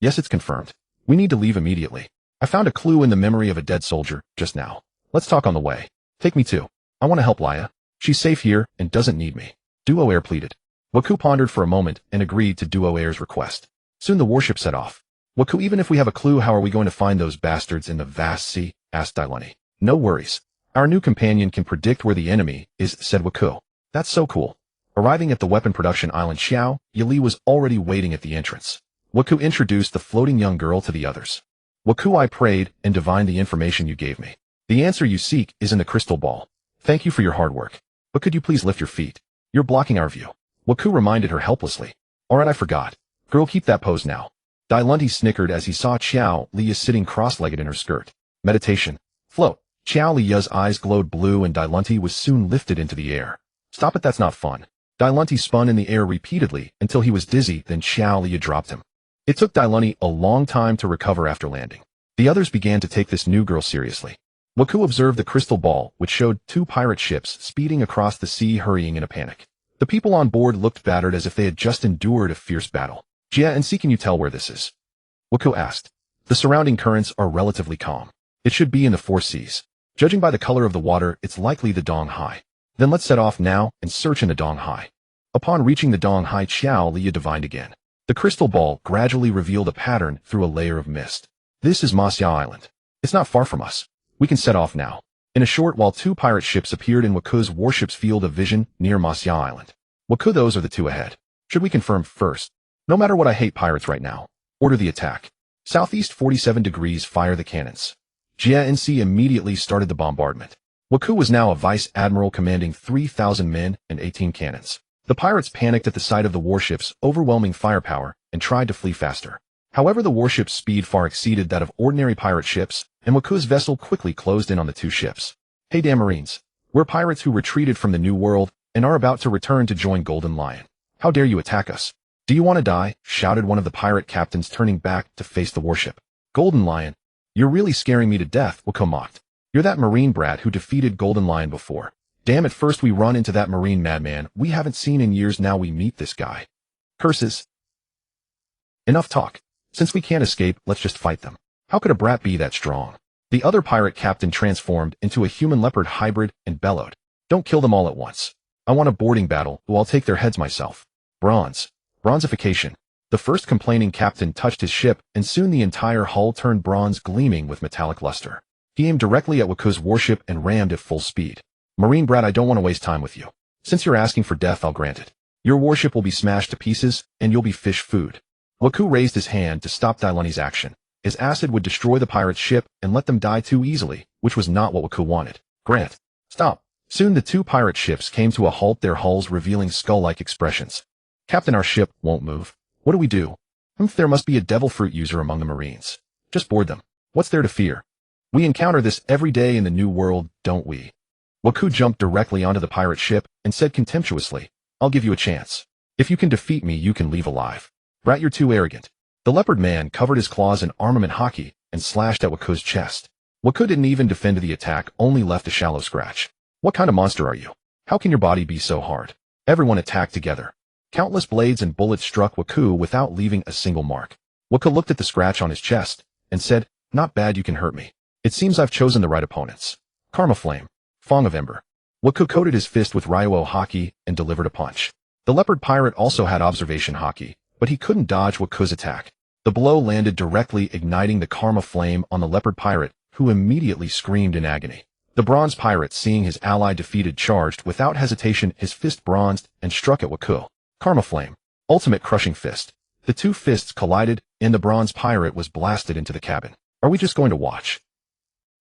Yes, it's confirmed. We need to leave immediately. I found a clue in the memory of a dead soldier just now. Let's talk on the way. Take me too. I want to help Laya. She's safe here and doesn't need me. Duo Air pleaded. Waku pondered for a moment and agreed to Duo Air's request. Soon the warship set off. Waku, even if we have a clue, how are we going to find those bastards in the vast sea? Asked Dailani. No worries. Our new companion can predict where the enemy is, said Waku. That's so cool. Arriving at the weapon production island Xiao, Yali was already waiting at the entrance. Waku introduced the floating young girl to the others. Waku, I prayed and divined the information you gave me. The answer you seek is in the crystal ball. Thank you for your hard work. But could you please lift your feet? You're blocking our view. Waku reminded her helplessly. Alright, I forgot. Girl, keep that pose now. Dailunti snickered as he saw Xiao Liya sitting cross-legged in her skirt. Meditation. Float. Xiao Liya's eyes glowed blue and Dailunti was soon lifted into the air. Stop it, that's not fun. Dailunti spun in the air repeatedly until he was dizzy, then Xiao Liya dropped him. It took Dailunti a long time to recover after landing. The others began to take this new girl seriously. Waku observed the crystal ball, which showed 2 pirate ships speeding across the sea, hurrying in a panic. The people on board looked battered as if they had just endured a fierce battle. Jia and C, can you tell where this is? Waku asked. The surrounding currents are relatively calm. It should be in the 4 seas. Judging by the color of the water, it's likely the Dong Hai. Then let's set off now and search in the Dong Hai. Upon reaching the Dong Hai, Xiao Liya divined again. The crystal ball gradually revealed a pattern through a layer of mist. This is Masya Island. It's not far from us. We can set off now. In a short while, 2 pirate ships appeared in Waku's warship's field of vision near Masya Island. Waku, those are the 2 ahead. Should we confirm first? No matter what, I hate pirates right now. Order the attack. Southeast 47 degrees, fire the cannons. Jia Nc immediately started the bombardment. Waku was now a vice admiral commanding 3,000 men and 18 cannons. The pirates panicked at the sight of the warship's overwhelming firepower and tried to flee faster. However, the warship's speed far exceeded that of ordinary pirate ships, and Waku's vessel quickly closed in on the 2 ships. Hey damn Marines. We're pirates who retreated from the New World and are about to return to join Golden Lion. How dare you attack us? Do you want to die? Shouted one of the pirate captains, turning back to face the warship. Golden Lion? You're really scaring me to death, Waku mocked. You're that Marine brat who defeated Golden Lion before. Damn it, first we run into that Marine madman we haven't seen in years, now we meet this guy. Curses. Enough talk. Since we can't escape, let's just fight them. How could a brat be that strong? The other pirate captain transformed into a human leopard hybrid and bellowed. Don't kill them all at once. I want a boarding battle, or I'll take their heads myself. Bronze. Bronzification. The first complaining captain touched his ship, and soon the entire hull turned bronze, gleaming with metallic luster. He aimed directly at Waku's warship and rammed at full speed. Marine brat, I don't want to waste time with you. Since you're asking for death, I'll grant it. Your warship will be smashed to pieces, and you'll be fish food. Waku raised his hand to stop Dailani's action. His acid would destroy the pirate's ship and let them die too easily, which was not what Waku wanted. Grant. Stop. Soon the 2 pirate ships came to a halt, their hulls revealing skull-like expressions. Captain, our ship won't move. What do we do? There must be a devil fruit user among the Marines. Just board them. What's there to fear? We encounter this every day in the New World, don't we? Waku jumped directly onto the pirate ship and said contemptuously, I'll give you a chance. If you can defeat me, you can leave alive. Brat, you're too arrogant. The leopard man covered his claws in armament haki and slashed at Waku's chest. Waku didn't even defend the attack, only left a shallow scratch. What kind of monster are you? How can your body be so hard? Everyone attacked together. Countless blades and bullets struck Waku without leaving a single mark. Waku looked at the scratch on his chest and said, "Not bad, you can hurt me. It seems I've chosen the right opponents." Karma Flame. Fong of Ember. Waku coated his fist with Ryuo Haki and delivered a punch. The Leopard Pirate also had Observation Haki, but he couldn't dodge Waku's attack. The blow landed directly, igniting the Karma Flame on the Leopard Pirate, who immediately screamed in agony. The Bronze Pirate, seeing his ally defeated, charged without hesitation, his fist bronzed, and struck at Waku. Karma Flame. Ultimate Crushing Fist. The two fists collided, and the Bronze Pirate was blasted into the cabin. "Are we just going to watch?"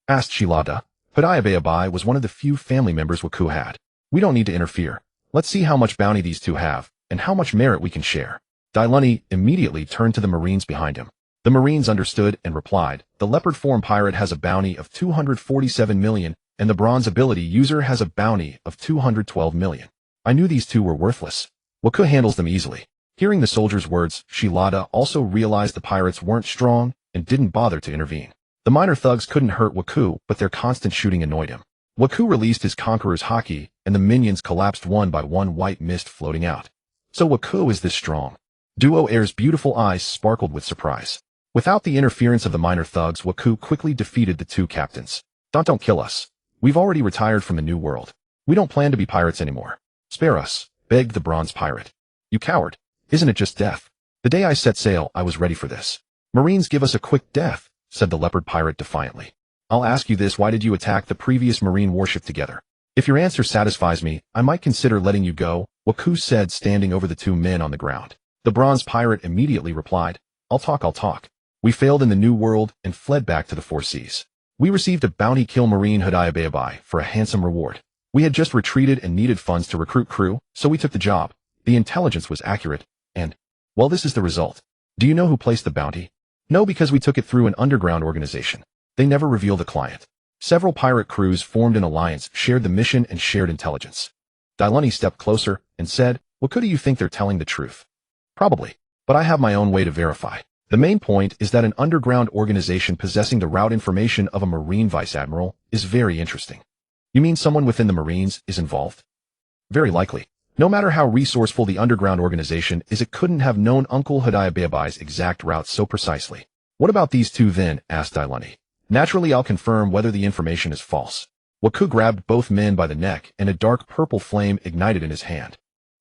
asked Shilada. Hadayabeabai was one of the few family members Waku had. "We don't need to interfere. Let's see how much bounty these two have, and how much merit we can share." Dailani immediately turned to the Marines behind him. The Marines understood and replied, "The Leopard Form Pirate has a bounty of 247 million, and the Bronze Ability User has a bounty of 212 million. I knew these two were worthless. Waku handles them easily." Hearing the soldier's words, Shilada also realized the pirates weren't strong and didn't bother to intervene. The minor thugs couldn't hurt Waku, but their constant shooting annoyed him. Waku released his Conqueror's Haki, and the minions collapsed one by one, white mist floating out. So Waku is this strong? Duo Air's beautiful eyes sparkled with surprise. Without the interference of the minor thugs, Waku quickly defeated the two captains. Don't kill us. We've already retired from the New World. We don't plan to be pirates anymore. Spare us, begged the Bronze Pirate. "You coward. Isn't it just death? The day I set sail, I was ready for this." "Marines, give us a quick death," said the Leopard Pirate defiantly. "I'll ask you this, why did you attack the previous Marine warship together? If your answer satisfies me, I might consider letting you go," Waku said, standing over the two men on the ground. The Bronze Pirate immediately replied, I'll talk. We failed in the New World and fled back to the Four Seas. We received a bounty kill Marine Hadayabeabai for a handsome reward. We had just retreated and needed funds to recruit crew, so we took the job. The intelligence was accurate, and, well, this is the result. Do you know who placed the bounty? No, because we took it through an underground organization. They never reveal the client. Several pirate crews formed an alliance, shared the mission, and shared intelligence. Dailani stepped closer and said, "Well, do you think they're telling the truth?" "Probably, but I have my own way to verify. The main point is that an underground organization possessing the route information of a Marine Vice Admiral is very interesting." "You mean someone within the Marines is involved?" "Very likely. No matter how resourceful the underground organization is, it couldn't have known Uncle Hadayabeabai's exact route so precisely." "What about these two then?" asked Dailani. "Naturally, I'll confirm whether the information is false." Waku grabbed both men by the neck, and a dark purple flame ignited in his hand.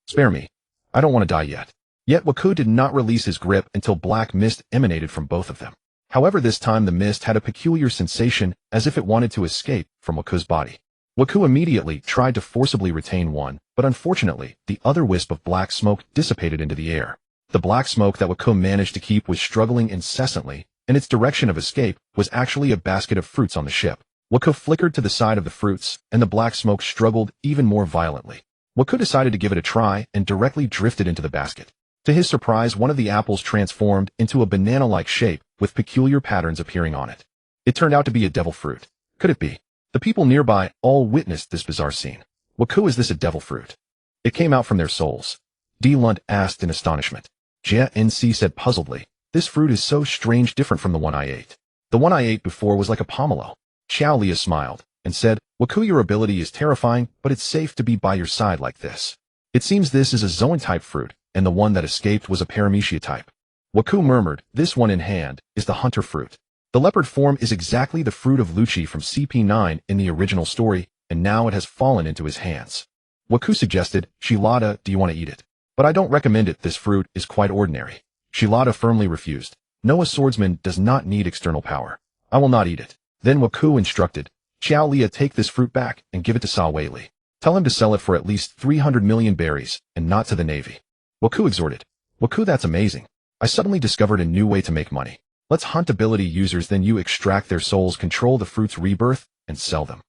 "Spare me. I don't want to die yet." Yet Waku did not release his grip until black mist emanated from both of them. However, this time the mist had a peculiar sensation, as if it wanted to escape from Waku's body. Waku immediately tried to forcibly retain one, but unfortunately, the other wisp of black smoke dissipated into the air. The black smoke that Waku managed to keep was struggling incessantly, and its direction of escape was actually a basket of fruits on the ship. Waku flickered to the side of the fruits, and the black smoke struggled even more violently. Waku decided to give it a try and directly drifted into the basket. To his surprise, one of the apples transformed into a banana-like shape with peculiar patterns appearing on it. It turned out to be a devil fruit. Could it be? The people nearby all witnessed this bizarre scene. Waku, is this a devil fruit? It came out from their souls. D. Lunt asked in astonishment. Jia NC said puzzledly, "This fruit is so strange, different from the one I ate. The one I ate before was like a pomelo." Xiao Lia smiled and said, "Waku, your ability is terrifying, but it's safe to be by your side like this. It seems this is a Zoan-type fruit, and the one that escaped was a Paramecia type." Waku murmured, "This one in hand is the hunter fruit. The leopard form is exactly the fruit of Lucci from CP9 in the original story, and now it has fallen into his hands." Waku suggested, "Shilada, do you want to eat it?" "But I don't recommend it, this fruit is quite ordinary." Shilada firmly refused. "No, a swordsman does not need external power. I will not eat it." Then Waku instructed, "Xiao Lia, take this fruit back and give it to Sa Wei. Tell him to sell it for at least 300 million berries, and not to the Navy." Waku exhorted. "Waku, that's amazing. I suddenly discovered a new way to make money. Let's hunt ability users, then you extract their souls, control the fruit's rebirth, and sell them.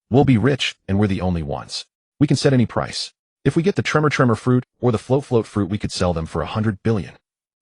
We'll be rich, and we're the only ones. We can set any price. If we get the Tremor fruit or the Float fruit, we could sell them for 100 billion.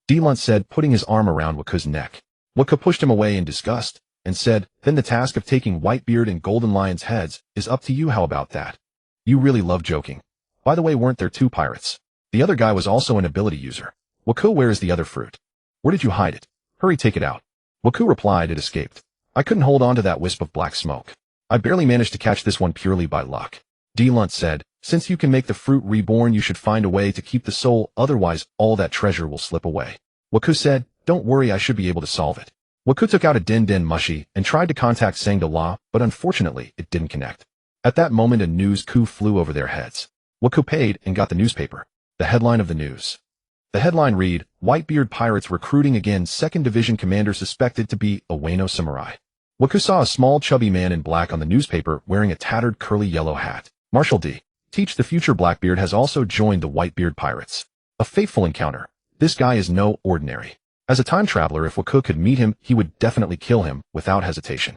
D-Lunt said, putting his arm around Waku's neck. Waku pushed him away in disgust, and said, "Then the task of taking Whitebeard and Golden Lion's heads is up to you. How about that? You really love joking. By the way, weren't there two pirates? The other guy was also an ability user. Waku, where is the other fruit? Where did you hide it? Hurry, take it out." Waku replied, "It escaped. I couldn't hold on to that wisp of black smoke. I barely managed to catch this one purely by luck." D-Lunt said, Since you can make the fruit reborn, you should find a way to keep the soul, otherwise all that treasure will slip away. Waku said, don't worry, I should be able to solve it. Waku took out a din din mushi and tried to contact Sang-Da-La, but unfortunately it didn't connect. At that moment a news coup flew over their heads. Waku paid and got the newspaper. The headline of the news. The headline read, Whitebeard Pirates recruiting again, 2nd Division commander suspected to be a Wano samurai. Waku saw a small chubby man in black on the newspaper wearing a tattered curly yellow hat. Marshal D. Teach the future Blackbeard has also joined the Whitebeard Pirates. A fateful encounter. This guy is no ordinary. As a time traveler, if Waku could meet him, he would definitely kill him without hesitation.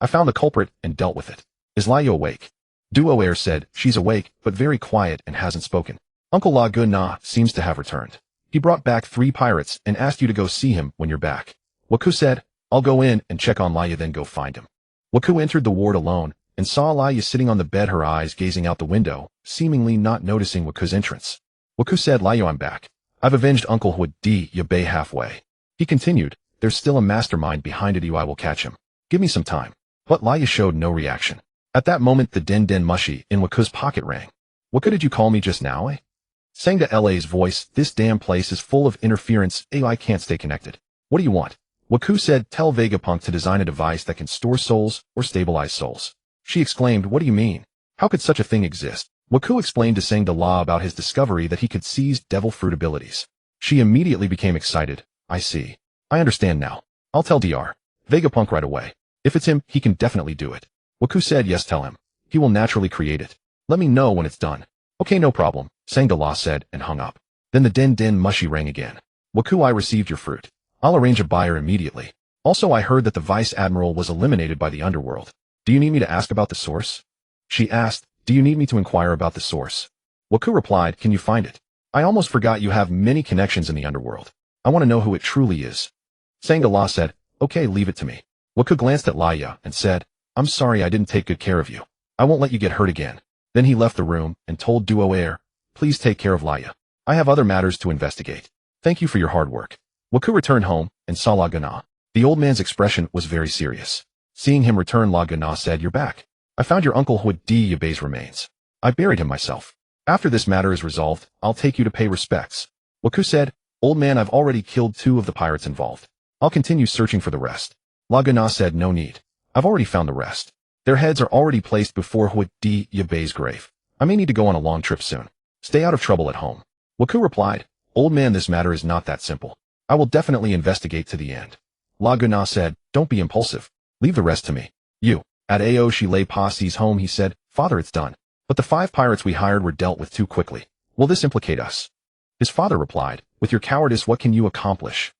I found the culprit and dealt with it. Is Layo awake? Duo Air said, she's awake, but very quiet and hasn't spoken. Uncle La Gu-Na seems to have returned. He brought back 3 pirates and asked you to go see him when you're back. Waku said, I'll go in and check on Layo, then go find him. Waku entered the ward alone and saw Layo sitting on the bed, her eyes gazing out the window, seemingly not noticing Waku's entrance. Waku said, Layo, I'm back. I've avenged Uncle Huad D. Yabe halfway. He continued, there's still a mastermind behind it, I will catch him. Give me some time. But Layo showed no reaction. At that moment the din din mushi in Waku's pocket rang. Waku, did you call me just now, eh? Sang-Da-La's voice, this damn place is full of interference, I can't stay connected. What do you want? Waku said, tell Vegapunk to design a device that can store souls or stabilize souls. She exclaimed, what do you mean? How could such a thing exist? Waku explained to Sang-Da-La about his discovery that he could seize devil fruit abilities. She immediately became excited. I see. I understand now. I'll tell Dr. Vegapunk right away. If it's him, he can definitely do it. Waku said, yes, tell him. He will naturally create it. Let me know when it's done. Okay, no problem, Sang-Da-La said and hung up. Then the din din mushi rang again. Waku, I received your fruit. I'll arrange a buyer immediately. Also, I heard that the Vice Admiral was eliminated by the underworld. Do you need me to ask about the source? She asked, do you need me to inquire about the source? Waku replied, can you find it? I almost forgot you have many connections in the underworld. I want to know who it truly is. Sang-Da-La said, okay, leave it to me. Waku glanced at Layo and said, I'm sorry I didn't take good care of you. I won't let you get hurt again. Then he left the room and told Duo Air, please take care of Layo. I have other matters to investigate. Thank you for your hard work. Waku returned home and saw La Gu-Na. The old man's expression was very serious. Seeing him return, La Gu-Na said, you're back. I found your Uncle Huad D. Yabe's remains. I buried him myself. After this matter is resolved, I'll take you to pay respects. Waku said, old man, I've already killed 2 of the pirates involved. I'll continue searching for the rest. La Gu-Na said, no need. I've already found the rest. Their heads are already placed before Huad D. Yabe's grave. I may need to go on a long trip soon. Stay out of trouble at home. Waku replied, old man, this matter is not that simple. I will definitely investigate to the end. La Gu-Na said, don't be impulsive. Leave the rest to me. You. At Aoshi Passe's home, he said, Father, it's done. But the 5 pirates we hired were dealt with too quickly. Will this implicate us? His father replied, with your cowardice, what can you accomplish?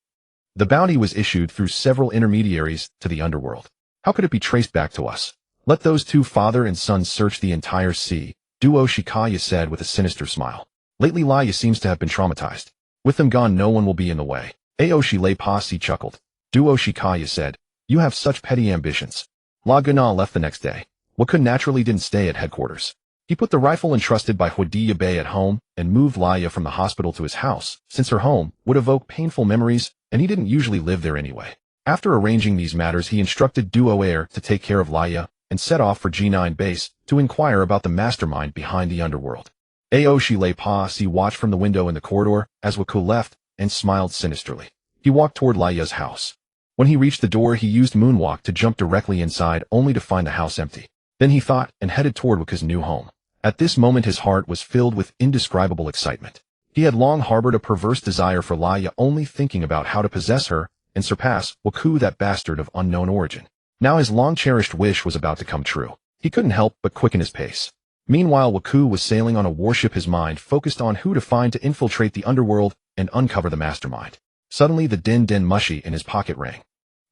The bounty was issued through several intermediaries to the underworld. How could it be traced back to us? Let those 2 father and son search the entire sea, Duo Shikaya said with a sinister smile. Lately Layo seems to have been traumatized. With them gone, no one will be in the way. Aoshi Passe chuckled. Duo Shikaya said, you have such petty ambitions. La Gu-Na left the next day. Waku naturally didn't stay at headquarters. He put the rifle entrusted by Huad D. Yabe at home and moved Layo from the hospital to his house, since her home would evoke painful memories and he didn't usually live there anyway. After arranging these matters, he instructed Duo Air to take care of Layo and set off for G9 base to inquire about the mastermind behind the underworld. Aoshi Passe watched from the window in the corridor as Waku left and smiled sinisterly. He walked toward Layo's house. When he reached the door, he used Moonwalk to jump directly inside, only to find the house empty. Then he thought and headed toward Waku's new home. At this moment his heart was filled with indescribable excitement. He had long harbored a perverse desire for Layo, only thinking about how to possess her and surpass Waku, that bastard of unknown origin. Now his long-cherished wish was about to come true. He couldn't help but quicken his pace. Meanwhile, Waku was sailing on a warship, his mind focused on who to find to infiltrate the underworld and uncover the mastermind. Suddenly the din din mushi in his pocket rang.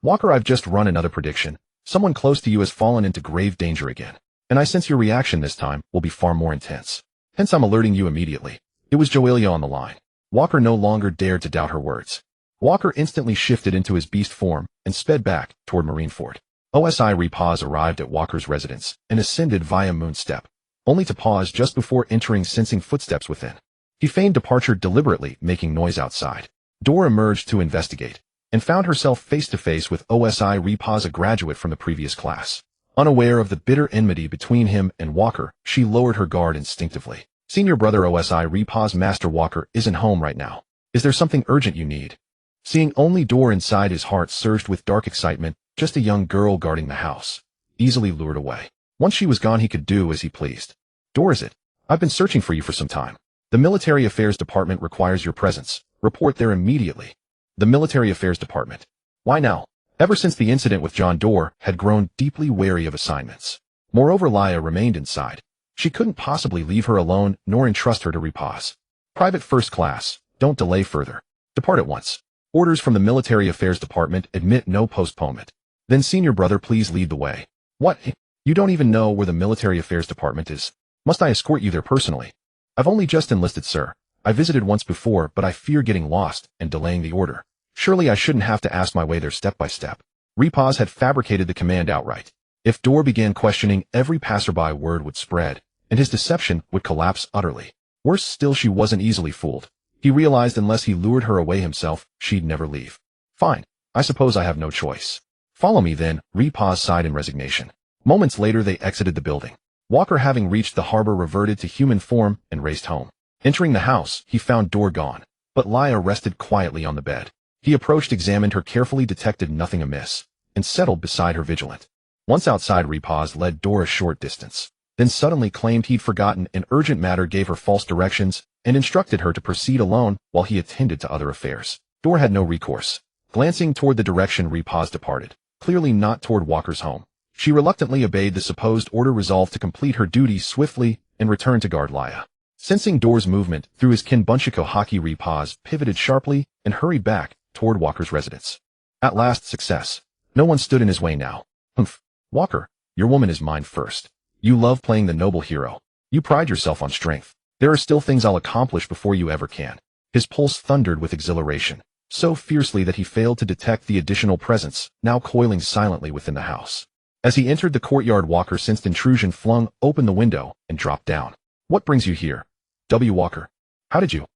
Walker, I've just run another prediction. Someone close to you has fallen into grave danger again. And I sense your reaction this time will be far more intense. Hence I'm alerting you immediately. It was Joelia on the line. Walker no longer dared to doubt her words. Walker instantly shifted into his beast form and sped back toward Marineford. OSI Repause arrived at Walker's residence and ascended via Moon Step, only to pause just before entering, sensing footsteps within. He feigned departure deliberately, making noise outside. Dor emerged to investigate, and found herself face-to-face with OSI Repaz, a graduate from the previous class. Unaware of the bitter enmity between him and Walker, she lowered her guard instinctively. Senior brother OSI Repaz, Master Walker isn't home right now. Is there something urgent you need? Seeing only Dor inside, his heart surged with dark excitement. Just a young girl guarding the house. Easily lured away. Once she was gone, he could do as he pleased. Dor, is it? I've been searching for you for some time. The Military Affairs Department requires your presence. Report there immediately. The Military Affairs Department. Why now? Ever since the incident with John, Dor had grown deeply wary of assignments. Moreover, Laya remained inside. She couldn't possibly leave her alone, nor entrust her to Repaz. Private First Class, don't delay further. Depart at once. Orders from the Military Affairs Department admit no postponement. Then senior brother, please lead the way. What? You don't even know where the Military Affairs Department is? Must I escort you there personally? I've only just enlisted, sir. I visited once before, but I fear getting lost and delaying the order. Surely I shouldn't have to ask my way there step by step. Repaz had fabricated the command outright. If Dor began questioning, every passerby word would spread, and his deception would collapse utterly. Worse still, she wasn't easily fooled. He realized unless he lured her away himself, she'd never leave. Fine. I suppose I have no choice. Follow me then, Repaz sighed in resignation. Moments later they exited the building. Walker, having reached the harbor, reverted to human form and raced home. Entering the house, he found Dor gone, but Laya rested quietly on the bed. He approached, examined her carefully, detected nothing amiss, and settled beside her vigilant. Once outside, Repaz led Dor a short distance, then suddenly claimed he'd forgotten an urgent matter, gave her false directions, and instructed her to proceed alone while he attended to other affairs. Dor had no recourse. Glancing toward the direction Repaz departed, clearly not toward Walker's home, she reluctantly obeyed the supposed order, resolved to complete her duties swiftly and return to guard Laya. Sensing Dor's movement through his Kinbunshiko Haki, Repaz pivoted sharply and hurried back toward Walker's residence. At last, success. No one stood in his way now. Humph. Walker, your woman is mine first. You love playing the noble hero. You pride yourself on strength. There are still things I'll accomplish before you ever can. His pulse thundered with exhilaration, so fiercely that he failed to detect the additional presence now coiling silently within the house. As he entered the courtyard, Walker sensed intrusion, flung open the window, and dropped down. What brings you here? W. Walker. How did you?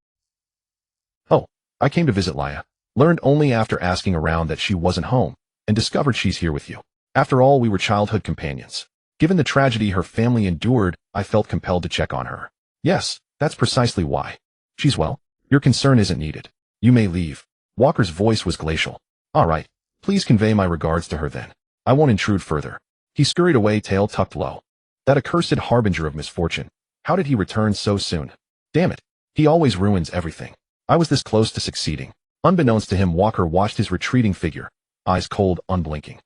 Oh, I came to visit Laya. Learned only after asking around that she wasn't home, and discovered she's here with you. After all, we were childhood companions. Given the tragedy her family endured, I felt compelled to check on her. Yes, that's precisely why. She's well. Your concern isn't needed. You may leave. Walker's voice was glacial. All right. Please convey my regards to her then. I won't intrude further. He scurried away, tail tucked low. That accursed harbinger of misfortune. How did he return so soon? Damn it. He always ruins everything. I was this close to succeeding. Unbeknownst to him, Walker watched his retreating figure, eyes cold, unblinking.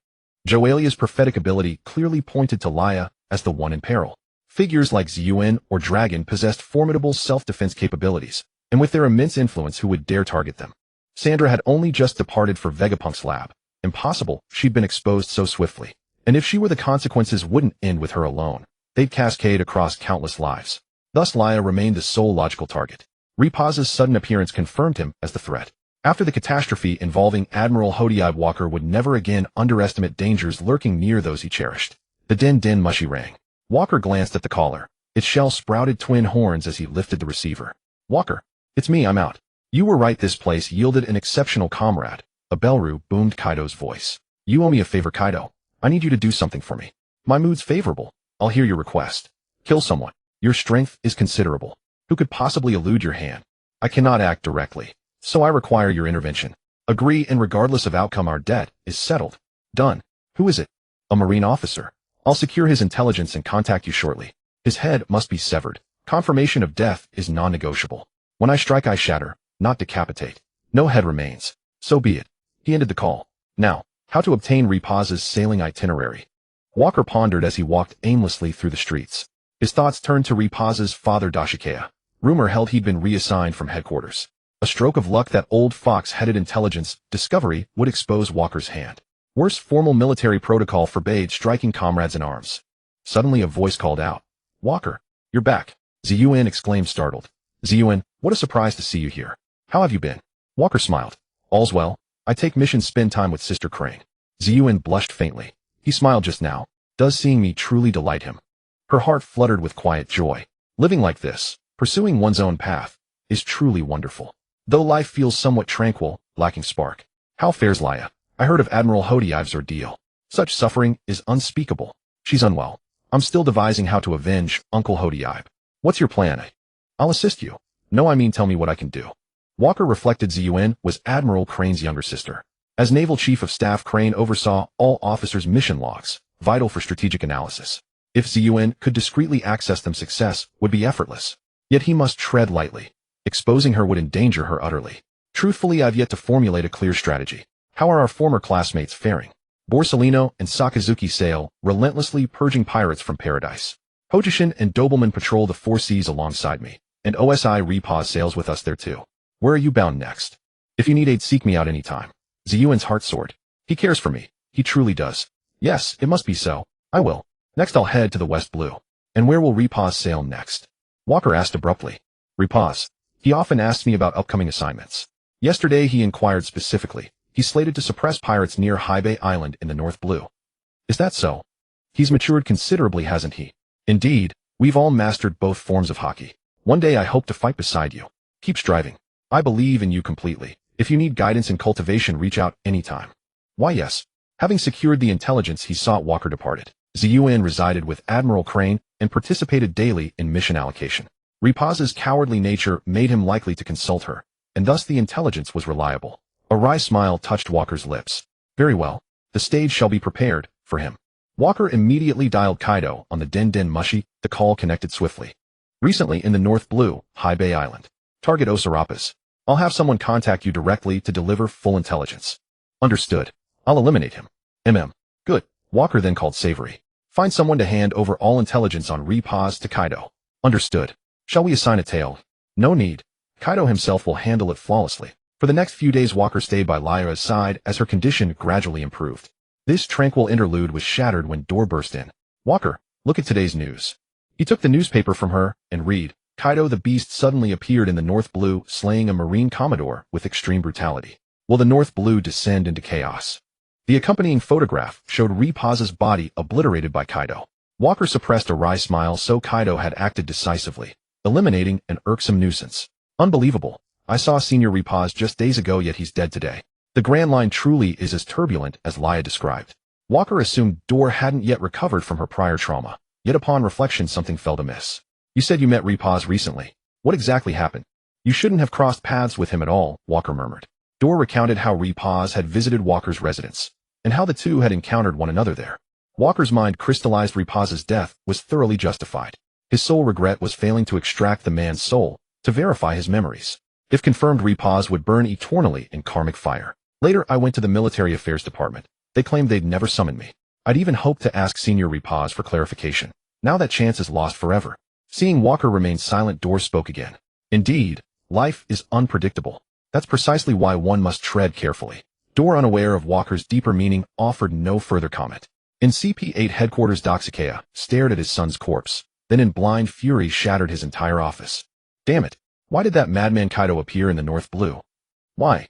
Joalia's prophetic ability clearly pointed to Laya as the one in peril. Figures like Ziyuan or Dragon possessed formidable self-defense capabilities, and with their immense influence, who would dare target them? Sandra had only just departed for Vegapunk's lab. Impossible, she'd been exposed so swiftly. And if she were, the consequences wouldn't end with her alone. They'd cascade across countless lives. Thus Laya remained the sole logical target. Repaz's sudden appearance confirmed him as the threat. After the catastrophe involving Admiral Hodiab, Walker would never again underestimate dangers lurking near those he cherished. The din mushy rang. Walker glanced at the caller. Its shell sprouted twin horns as he lifted the receiver. Walker, it's me, I'm out. You were right, this place yielded an exceptional comrade. A bellru boomed Kaido's voice. You owe me a favor, Kaido. I need you to do something for me. My mood's favorable. I'll hear your request. Kill someone. Your strength is considerable. Who could possibly elude your hand? I cannot act directly, so I require your intervention. Agree, and regardless of outcome, our debt is settled. Done. Who is it? A Marine officer. I'll secure his intelligence and contact you shortly. His head must be severed. Confirmation of death is non-negotiable. When I strike, I shatter, not decapitate. No head remains. So be it. He ended the call. Now, how to obtain Repaz's sailing itinerary? Walker pondered as he walked aimlessly through the streets. His thoughts turned to Repaz's father, Dashikea. Rumor held he'd been reassigned from headquarters. A stroke of luck that old fox-headed intelligence discovery would expose Walker's hand. Worse, formal military protocol forbade striking comrades in arms. Suddenly a voice called out. Walker, you're back. Ziyuan exclaimed, startled. Ziyuan, what a surprise to see you here. How have you been? Walker smiled. All's well. I take missions, spend time with Sister Crane. Ziyuan blushed faintly. He smiled just now. Does seeing me truly delight him? Her heart fluttered with quiet joy. Living like this, pursuing one's own path, is truly wonderful. though life feels somewhat tranquil, lacking spark. How fares Laya? I heard of Admiral Hodiive's ordeal. Such suffering is unspeakable. She's unwell. I'm still devising how to avenge Uncle Hodiive. What's your plan? I'll assist you. No, I mean tell me what I can do. Walker reflected Ziyuan was Admiral Crane's younger sister. As Naval Chief of Staff, Crane oversaw all officers' mission logs, vital for strategic analysis. If Ziyuan could discreetly access them, success would be effortless. Yet he must tread lightly. Exposing her would endanger her utterly. Truthfully, I've yet to formulate a clear strategy. How are our former classmates faring? Borsellino and Sakazuki sail, relentlessly purging pirates from paradise. Hojishin and Dobelman patrol the four seas alongside me, and OSI Repause sails with us there too. Where are you bound next? If you need aid, seek me out anytime. Ziyuan's heart soared. He cares for me. He truly does. Yes, it must be so. I will. Next I'll head to the West Blue. And where will Repause sail next? Walker asked abruptly. Repause. He often asks me about upcoming assignments. Yesterday he inquired specifically. He's slated to suppress pirates near High Bay Island in the North Blue. Is that so? He's matured considerably, hasn't he? Indeed, we've all mastered both forms of Haki. One day I hope to fight beside you. Keep striving. I believe in you completely. If you need guidance and cultivation, reach out anytime. Why yes. Having secured the intelligence he sought, Walker departed. Ziyuan resided with Admiral Crane and participated daily in mission allocation. Repause's cowardly nature made him likely to consult her, and thus the intelligence was reliable. A wry smile touched Walker's lips. Very well. The stage shall be prepared for him. Walker immediately dialed Kaido on the Den Den Mushi. The call connected swiftly. Recently in the North Blue, High Bay Island. Target Osarapas. I'll have someone contact you directly to deliver full intelligence. Understood. I'll eliminate him. Good. Walker then called Savory. Find someone to hand over all intelligence on Repause to Kaido. Understood. Shall we assign a tail? No need. Kaido himself will handle it flawlessly. For the next few days, Walker stayed by Lyra's side as her condition gradually improved. This tranquil interlude was shattered when Door burst in. Walker, look at today's news. He took the newspaper from her and read. Kaido the Beast suddenly appeared in the North Blue, slaying a Marine Commodore with extreme brutality. Will the North Blue descend into chaos? The accompanying photograph showed Repause's body obliterated by Kaido. Walker suppressed a wry smile, so Kaido had acted decisively, eliminating an irksome nuisance. Unbelievable. I saw Senior Repause just days ago, yet he's dead today. The Grand Line truly is as turbulent as Laya described. Walker assumed Door hadn't yet recovered from her prior trauma, yet upon reflection something felt amiss. You said you met Repause recently. What exactly happened? You shouldn't have crossed paths with him at all, Walker murmured. Door recounted how Repause had visited Walker's residence, and how the two had encountered one another there. Walker's mind crystallized. Repause's death was thoroughly justified. His sole regret was failing to extract the man's soul, to verify his memories. If confirmed, Repause would burn eternally in karmic fire. Later, I went to the Military Affairs Department. They claimed they'd never summoned me. I'd even hoped to ask Senior Repause for clarification. Now that chance is lost forever. Seeing Walker remain silent, Door spoke again. Indeed, life is unpredictable. That's precisely why one must tread carefully. Door, unaware of Walker's deeper meaning, offered no further comment. In CP8 headquarters, Doxikea stared at his son's corpse, then in blind fury shattered his entire office. Damn it. Why did that madman Kaido appear in the North Blue? Why?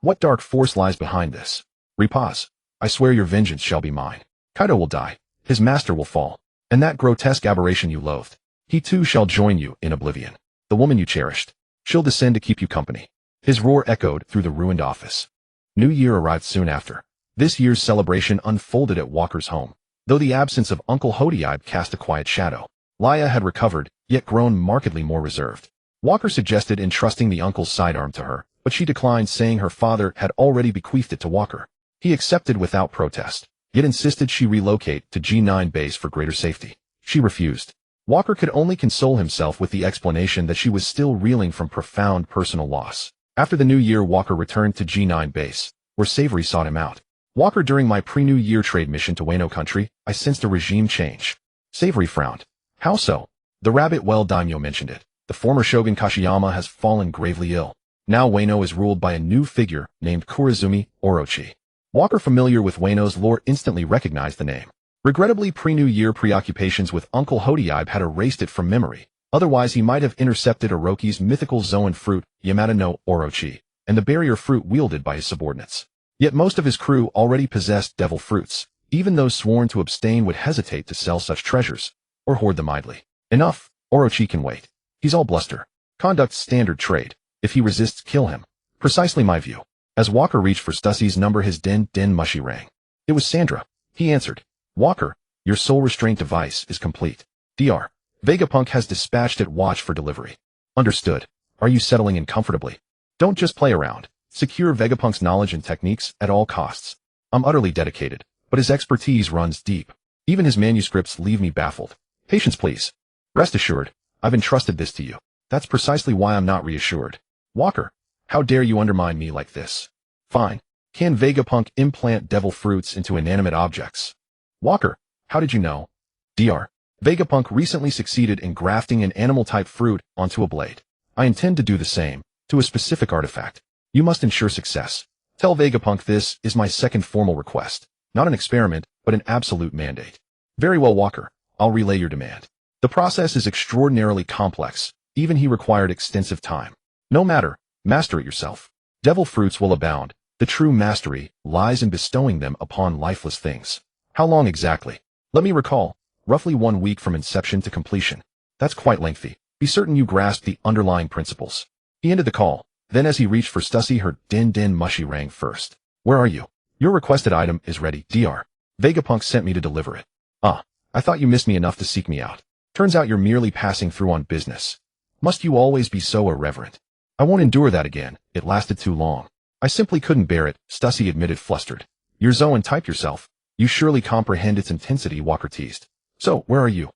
What dark force lies behind this? Repause. I swear your vengeance shall be mine. Kaido will die. His master will fall. And that grotesque aberration you loathed, he too shall join you in oblivion. The woman you cherished, she'll descend to keep you company. His roar echoed through the ruined office. New Year arrived soon after. This year's celebration unfolded at Walker's home. Though the absence of Uncle Hodiive cast a quiet shadow, Laya had recovered, yet grown markedly more reserved. Walker suggested entrusting the uncle's sidearm to her, but she declined, saying her father had already bequeathed it to Walker. He accepted without protest, yet insisted she relocate to G9 base for greater safety. She refused. Walker could only console himself with the explanation that she was still reeling from profound personal loss. After the new year, Walker returned to G9 base, where Savory sought him out. Walker, during my pre-New Year trade mission to Wano country, I sensed a regime change. Savory frowned. How so? The rabbit well daimyo mentioned it. The former shogun Kashiyama has fallen gravely ill. Now Wano is ruled by a new figure named Kurazumi Orochi. Walker, familiar with Wano's lore, instantly recognized the name. Regrettably, pre-New Year preoccupations with Uncle Hodiive had erased it from memory. Otherwise, he might have intercepted Orochi's mythical Zoan fruit, Yamata no Orochi, and the barrier fruit wielded by his subordinates. Yet most of his crew already possessed devil fruits. Even those sworn to abstain would hesitate to sell such treasures, or hoard them idly. Enough, Orochi can wait. He's all bluster. Conducts standard trade. If he resists, kill him. Precisely my view. As Walker reached for Stussie's number, his din mushy rang. It was Sandra. He answered. Walker, your soul restraint device is complete. Dr. Vegapunk has dispatched it. Watch for delivery. Understood. Are you settling in comfortably? Don't just play around. Secure Vegapunk's knowledge and techniques at all costs. I'm utterly dedicated, but his expertise runs deep. Even his manuscripts leave me baffled. Patience, please. Rest assured, I've entrusted this to you. That's precisely why I'm not reassured. Walker, how dare you undermine me like this? Fine. Can Vegapunk implant devil fruits into inanimate objects? Walker, how did you know? Dr. Vegapunk recently succeeded in grafting an animal-type fruit onto a blade. I intend to do the same, to a specific artifact. You must ensure success. Tell Vegapunk this is my second formal request. Not an experiment, but an absolute mandate. Very well, Walker. I'll relay your demand. The process is extraordinarily complex. Even he required extensive time. No matter. Master it yourself. Devil fruits will abound. The true mastery lies in bestowing them upon lifeless things. How long exactly? Let me recall. Roughly 1 week from inception to completion. That's quite lengthy. Be certain you grasp the underlying principles. He ended the call. Then as he reached for Stussie, her din mushy rang first. Where are you? Your requested item is ready. Dr. Vegapunk sent me to deliver it. Ah, I thought you missed me enough to seek me out. Turns out you're merely passing through on business. Must you always be so irreverent? I won't endure that again. It lasted too long. I simply couldn't bear it, Stussie admitted, flustered. You're Zoan type yourself. You surely comprehend its intensity, Walker teased. So, where are you?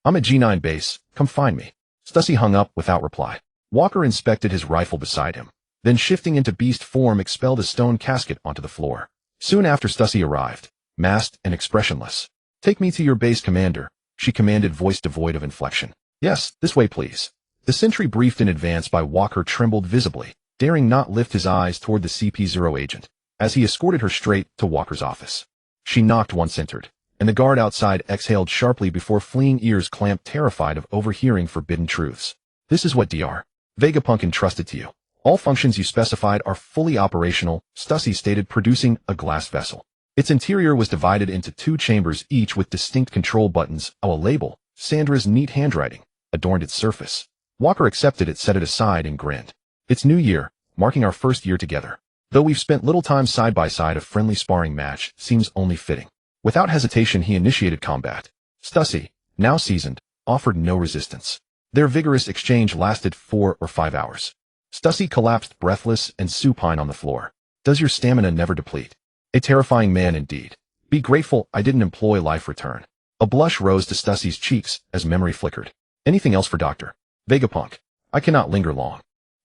I'm at G9 base. Come find me. Stussie hung up without reply. Walker inspected his rifle beside him. Then shifting into beast form, expelled a stone casket onto the floor. Soon after, Stussie arrived, masked and expressionless. Take me to your base, Commander, she commanded, voice devoid of inflection. Yes, this way please. The sentry briefed in advance by Walker trembled visibly, daring not lift his eyes toward the CP0 agent, as he escorted her straight to Walker's office. She knocked once entered, and the guard outside exhaled sharply before fleeing, ears clamped, terrified of overhearing forbidden truths. This is what Dr. Vegapunk entrusted to you. All functions you specified are fully operational, Stussie stated, producing a glass vessel. Its interior was divided into 2 chambers, each with distinct control buttons. A label, Sandra's neat handwriting, adorned its surface. Walker accepted it, set it aside, and grinned. It's New Year, marking our first year together. Though we've spent little time side by side, a friendly sparring match seems only fitting. Without hesitation, he initiated combat. Stussie, now seasoned, offered no resistance. Their vigorous exchange lasted 4 or 5 hours. Stussie collapsed breathless and supine on the floor. Does your stamina never deplete? A terrifying man indeed. Be grateful I didn't employ life return. A blush rose to Stussie's cheeks as memory flickered. Anything else for Dr. Vegapunk? I cannot linger long.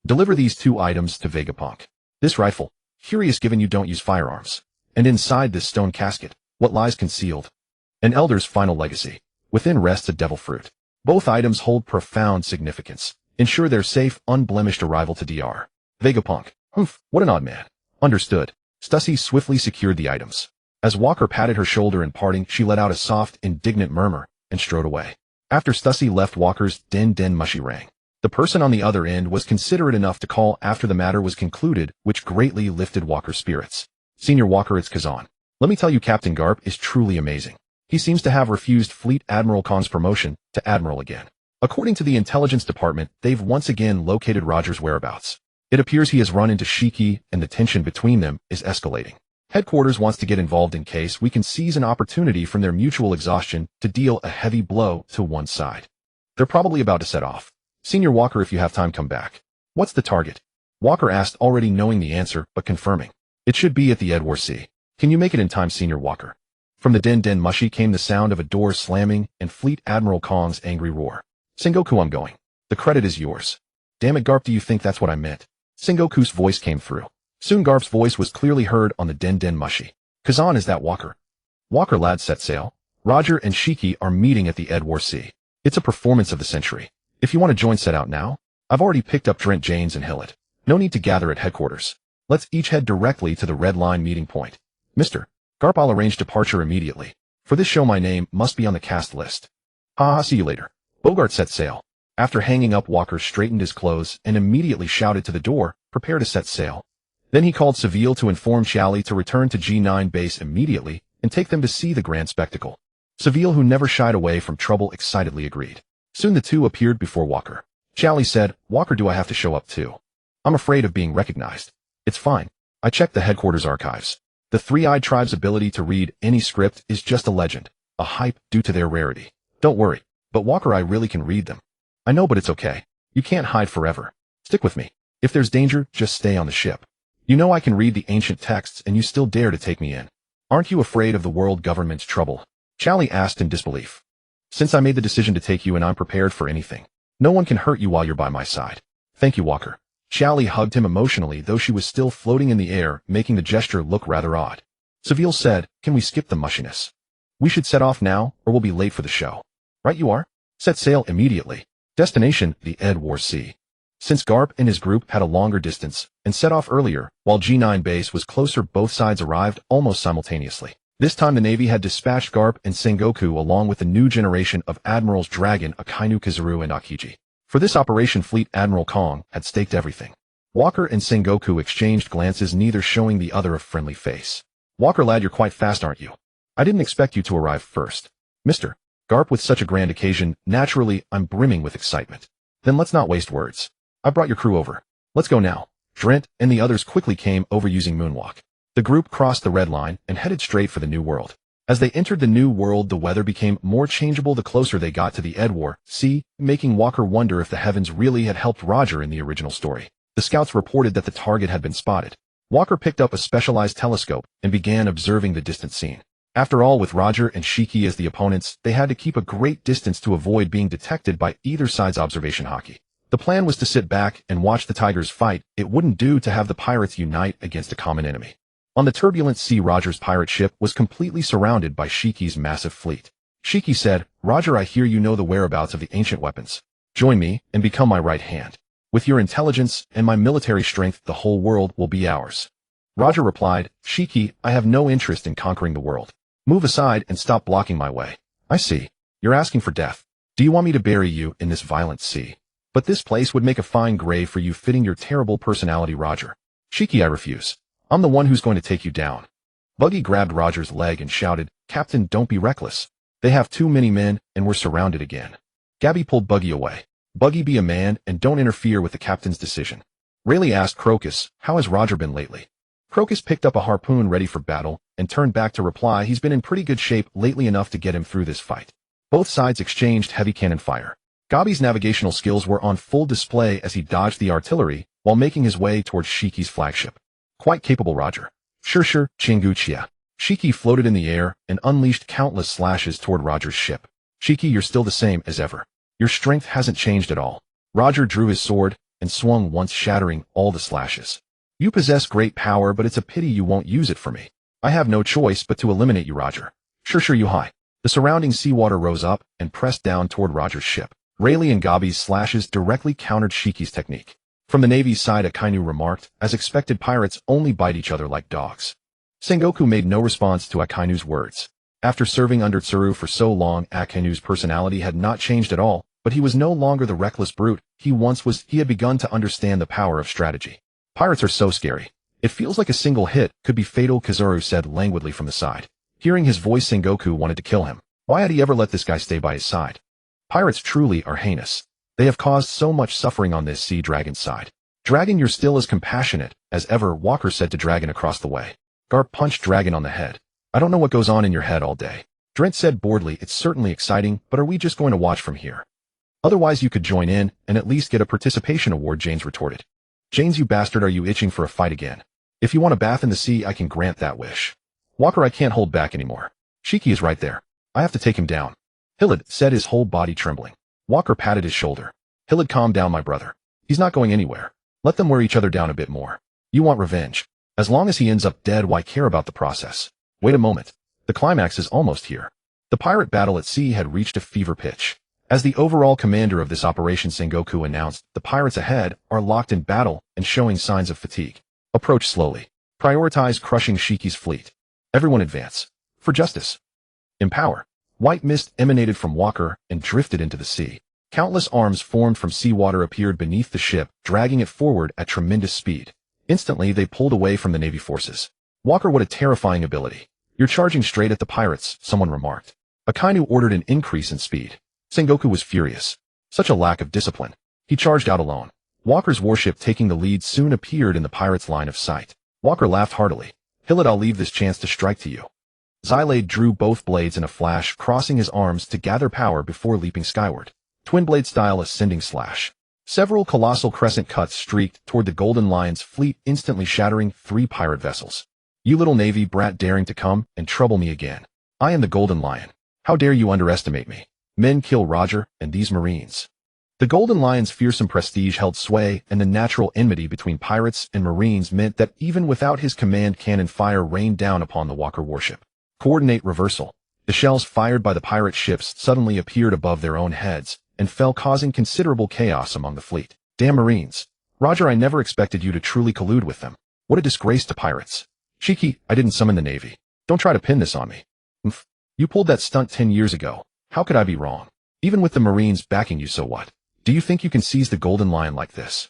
Deliver these 2 items to Vegapunk. This rifle, curious given you don't use firearms. And inside this stone casket, what lies concealed? An elder's final legacy. Within rests a devil fruit. Both items hold profound significance. Ensure their safe, unblemished arrival to Dr. Vegapunk. Humph, what an odd man. Understood. Stussie swiftly secured the items. As Walker patted her shoulder in parting, she let out a soft, indignant murmur and strode away. After Stussie left, Walker's din mushy rang. The person on the other end was considerate enough to call after the matter was concluded, which greatly lifted Walker's spirits. Senior Walker, it's Kazan. Let me tell you, Captain Garp is truly amazing. He seems to have refused Fleet Admiral Khan's promotion to Admiral again. According to the intelligence department, they've once again located Roger's whereabouts. It appears he has run into Shiki, and the tension between them is escalating. Headquarters wants to get involved in case we can seize an opportunity from their mutual exhaustion to deal a heavy blow to one side. They're probably about to set off. Senior Walker, if you have time, come back. What's the target? Walker asked, already knowing the answer, but confirming. It should be at the Edward C. Can you make it in time, Senior Walker? From the din mushy came the sound of a door slamming and Fleet Admiral Kong's angry roar. Sengoku, I'm going. The credit is yours. Damn it, Garp, do you think that's what I meant? Sengoku's voice came through. Soon Garp's voice was clearly heard on the din mushy. Kazan, is that Walker? Walker, lad, set sail. Roger and Shiki are meeting at the Edward C. It's a performance of the century. If you want to join, set out now. I've already picked up Trent Janes and Hillet. No need to gather at headquarters. Let's each head directly to the Red Line meeting point. Mr. Garp, I'll arrange departure immediately. For this show, my name must be on the cast list. Ha, see you later. Bogart set sail. After hanging up, Walker straightened his clothes and immediately shouted to the door, prepare to set sail. Then he called Seville to inform Chali to return to G9 base immediately and take them to see the grand spectacle. Seville, who never shied away from trouble, excitedly agreed. Soon the two appeared before Walker. Chali said, Walker, do I have to show up too? I'm afraid of being recognized. It's fine. I checked the headquarters archives. The Three-Eyed Tribe's ability to read any script is just a legend, a hype due to their rarity. Don't worry. But Walker, I really can read them. I know, but it's okay. You can't hide forever. Stick with me. If there's danger, just stay on the ship. You know I can read the ancient texts and you still dare to take me in. Aren't you afraid of the world government's trouble? Charlie asked in disbelief. Since I made the decision to take you and I'm prepared for anything. No one can hurt you while you're by my side. Thank you, Walker. Charlie hugged him emotionally, though she was still floating in the air, making the gesture look rather odd. Seville said, can we skip the mushiness? We should set off now, or we'll be late for the show. Right you are? Set sail immediately. Destination, the Edward Sea. Since Garp and his group had a longer distance, and set off earlier, while G9 base was closer, both sides arrived almost simultaneously. This time the Navy had dispatched Garp and Sengoku along with the new generation of Admirals Dragon, Akainu Kizaru and Akiji. For this operation, Fleet Admiral Kong had staked everything. Walker and Sengoku exchanged glances, neither showing the other a friendly face. Walker, lad, you're quite fast, aren't you? I didn't expect you to arrive first. Mr. Garp, with such a grand occasion, naturally, I'm brimming with excitement. Then let's not waste words. I brought your crew over. Let's go now. Drent and the others quickly came over using moonwalk. The group crossed the red line and headed straight for the new world. As they entered the new world, the weather became more changeable the closer they got to the Edward Sea, making Walker wonder if the heavens really had helped Roger in the original story. The scouts reported that the target had been spotted. Walker picked up a specialized telescope and began observing the distant scene. After all, with Roger and Shiki as the opponents, they had to keep a great distance to avoid being detected by either side's observation haki. The plan was to sit back and watch the Tigers fight. It wouldn't do to have the pirates unite against a common enemy. On the turbulent sea, Roger's pirate ship was completely surrounded by Shiki's massive fleet. Shiki said, Roger, I hear you know the whereabouts of the ancient weapons. Join me and become my right hand. With your intelligence and my military strength, the whole world will be ours. Roger replied, Shiki, I have no interest in conquering the world. Move aside and stop blocking my way. I see. You're asking for death. Do you want me to bury you in this violent sea? But this place would make a fine grave for you, fitting your terrible personality, Roger. Shiki, I refuse. I'm the one who's going to take you down. Buggy grabbed Roger's leg and shouted, Captain, don't be reckless. They have too many men, and we're surrounded again. Gabby pulled Buggy away. Buggy, be a man, and don't interfere with the captain's decision. Rayleigh asked Crocus, how has Roger been lately? Crocus picked up a harpoon ready for battle, and turned back to reply, he's been in pretty good shape lately, enough to get him through this fight. Both sides exchanged heavy cannon fire. Gabby's navigational skills were on full display as he dodged the artillery, while making his way towards Shiki's flagship. Quite capable, Roger. Sure, Chinguchia. Shiki floated in the air and unleashed countless slashes toward Roger's ship. Shiki, you're still the same as ever. Your strength hasn't changed at all. Roger drew his sword and swung once, shattering all the slashes. You possess great power, but it's a pity you won't use it for me. I have no choice but to eliminate you, Roger. Sure, you high. The surrounding seawater rose up and pressed down toward Roger's ship. Rayleigh and Gabby's slashes directly countered Shiki's technique. From the Navy's side, Akainu remarked, as expected, pirates only bite each other like dogs. Sengoku made no response to Akainu's words. After serving under Tsuru for so long, Akainu's personality had not changed at all, but he was no longer the reckless brute he once was. He had begun to understand the power of strategy. Pirates are so scary. It feels like a single hit could be fatal, Kizaru said languidly from the side. Hearing his voice, Sengoku wanted to kill him. Why had he ever let this guy stay by his side? Pirates truly are heinous. They have caused so much suffering on this sea dragon's side. Dragon, you're still as compassionate as ever, Walker said to Dragon across the way. Garp punched Dragon on the head. I don't know what goes on in your head all day. Drent said boredly, it's certainly exciting, but are we just going to watch from here? Otherwise you could join in and at least get a participation award, Janes retorted. Janes, you bastard, are you itching for a fight again? If you want a bath in the sea, I can grant that wish. Walker, I can't hold back anymore. Shiki is right there. I have to take him down. Hillid said, his whole body trembling. Walker patted his shoulder. Hillid, calm down, my brother. He's not going anywhere. Let them wear each other down a bit more. You want revenge. As long as he ends up dead, why care about the process? Wait a moment. The climax is almost here. The pirate battle at sea had reached a fever pitch. As the overall commander of this operation, Sengoku announced, the pirates ahead are locked in battle and showing signs of fatigue. Approach slowly. Prioritize crushing Shiki's fleet. Everyone advance. For justice. Empower. White mist emanated from Walker and drifted into the sea. Countless arms formed from seawater appeared beneath the ship, dragging it forward at tremendous speed. Instantly, they pulled away from the Navy forces. Walker, what a terrifying ability. You're charging straight at the pirates, someone remarked. Akainu ordered an increase in speed. Sengoku was furious. Such a lack of discipline. He charged out alone. Walker's warship taking the lead soon appeared in the pirate's line of sight. Walker laughed heartily. "Hillet, I'll leave this chance to strike to you." Xylade drew both blades in a flash, crossing his arms to gather power before leaping skyward. Twin blade style ascending slash. Several colossal crescent cuts streaked toward the Golden Lion's fleet, instantly shattering 3 pirate vessels. "You little navy brat daring to come and trouble me again. I am the Golden Lion. How dare you underestimate me? Men kill Roger and these Marines." The Golden Lion's fearsome prestige held sway, and the natural enmity between pirates and Marines meant that even without his command, cannon fire rained down upon the Walker warship. Coordinate reversal. The shells fired by the pirate ships suddenly appeared above their own heads and fell, causing considerable chaos among the fleet. "Damn Marines. Roger, I never expected you to truly collude with them. What a disgrace to pirates. Shiki, I didn't summon the Navy. Don't try to pin this on me. Mph. You pulled that stunt 10 years ago. How could I be wrong? Even with the Marines backing you, so what? Do you think you can seize the Golden Lion like this?"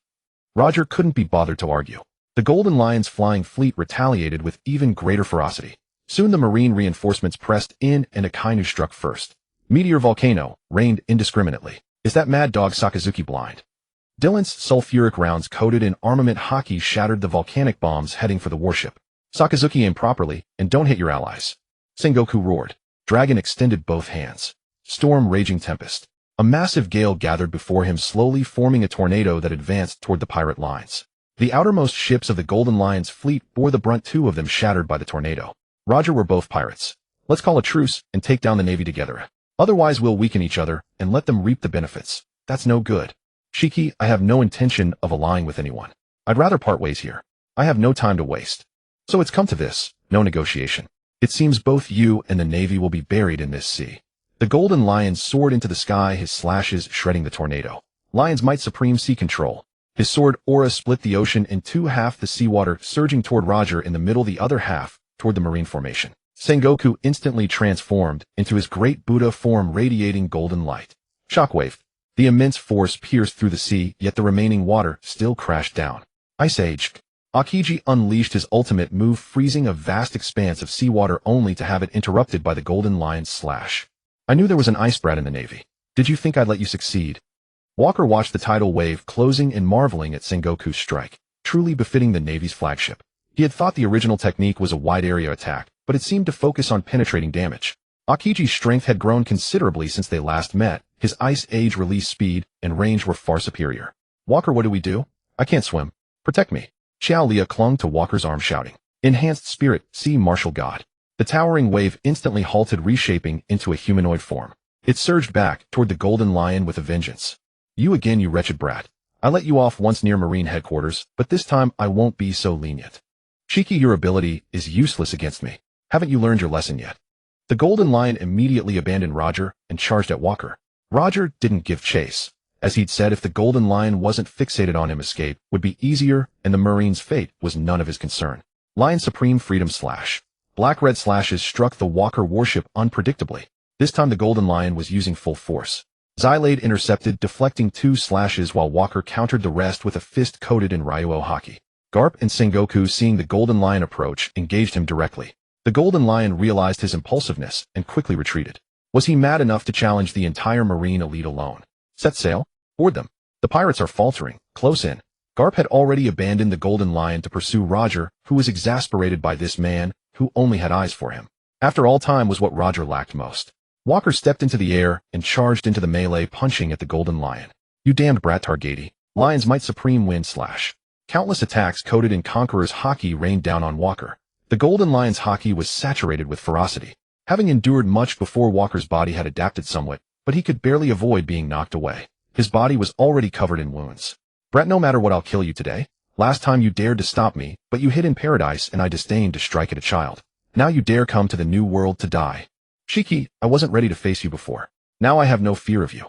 Roger couldn't be bothered to argue. The Golden Lion's flying fleet retaliated with even greater ferocity. Soon the Marine reinforcements pressed in, and Akainu struck first. Meteor Volcano rained indiscriminately. "Is that mad dog Sakazuki blind?" Dylan's sulfuric rounds coated in armament Haki shattered the volcanic bombs heading for the warship. "Sakazuki, aim properly, and don't hit your allies." Sengoku roared. Dragon extended both hands. Storm raging tempest. A massive gale gathered before him, slowly forming a tornado that advanced toward the pirate lines. The outermost ships of the Golden Lion's fleet bore the brunt, 2 of them shattered by the tornado. "Roger, we're both pirates. Let's call a truce and take down the Navy together. Otherwise we'll weaken each other and let them reap the benefits. That's no good. Shiki, I have no intention of allying with anyone. I'd rather part ways here. I have no time to waste. So it's come to this, no negotiation. It seems both you and the Navy will be buried in this sea." The Golden Lion soared into the sky, his slashes shredding the tornado. Lion's might, supreme sea control. His sword aura split the ocean in 2, half the seawater surging toward Roger in the middle, the other half toward the Marine formation. Sengoku instantly transformed into his great Buddha form, radiating golden light. Shockwave. The immense force pierced through the sea, yet the remaining water still crashed down. Ice Age. Akiji unleashed his ultimate move, freezing a vast expanse of seawater, only to have it interrupted by the Golden Lion's slash. "I knew there was an ice brat in the Navy. Did you think I'd let you succeed?" Walker watched the tidal wave closing and marveling at Sengoku's strike, truly befitting the Navy's flagship. He had thought the original technique was a wide-area attack, but it seemed to focus on penetrating damage. Akiji's strength had grown considerably since they last met. His Ice Age release speed and range were far superior. "Walker, what do we do? I can't swim. Protect me." Xiao Lia clung to Walker's arm, shouting, "Enhanced spirit, sea martial god." The towering wave instantly halted, reshaping into a humanoid form. It surged back toward the Golden Lion with a vengeance. "You again, you wretched brat. I let you off once near Marine headquarters, but this time I won't be so lenient. Shiki, your ability is useless against me. Haven't you learned your lesson yet?" The Golden Lion immediately abandoned Roger and charged at Walker. Roger didn't give chase. As he'd said, if the Golden Lion wasn't fixated on him, escape would be easier, and the Marine's fate was none of his concern. Lion Supreme Freedom Slash. Black-red slashes struck the Walker warship unpredictably. This time the Golden Lion was using full force. Xylade intercepted, deflecting 2 slashes, while Walker countered the rest with a fist coated in Ryuo Haki. Garp and Sengoku, seeing the Golden Lion approach, engaged him directly. The Golden Lion realized his impulsiveness and quickly retreated. Was he mad enough to challenge the entire Marine elite alone? Set sail? Board them. The pirates are faltering. Close in. Garp had already abandoned the Golden Lion to pursue Roger, who was exasperated by this man who only had eyes for him. After all, time was what Roger lacked most. Walker stepped into the air and charged into the melee, punching at the Golden Lion. "You damned brat, Targati." Lion's Might Supreme Wind Slash. Countless attacks coated in Conqueror's Haki rained down on Walker. The Golden Lion's Haki was saturated with ferocity. Having endured much before, Walker's body had adapted somewhat, but he could barely avoid being knocked away. His body was already covered in wounds. "Brat, no matter what, I'll kill you today. Last time you dared to stop me, but you hid in paradise and I disdained to strike at a child. Now you dare come to the new world to die. Shiki, I wasn't ready to face you before. Now I have no fear of you.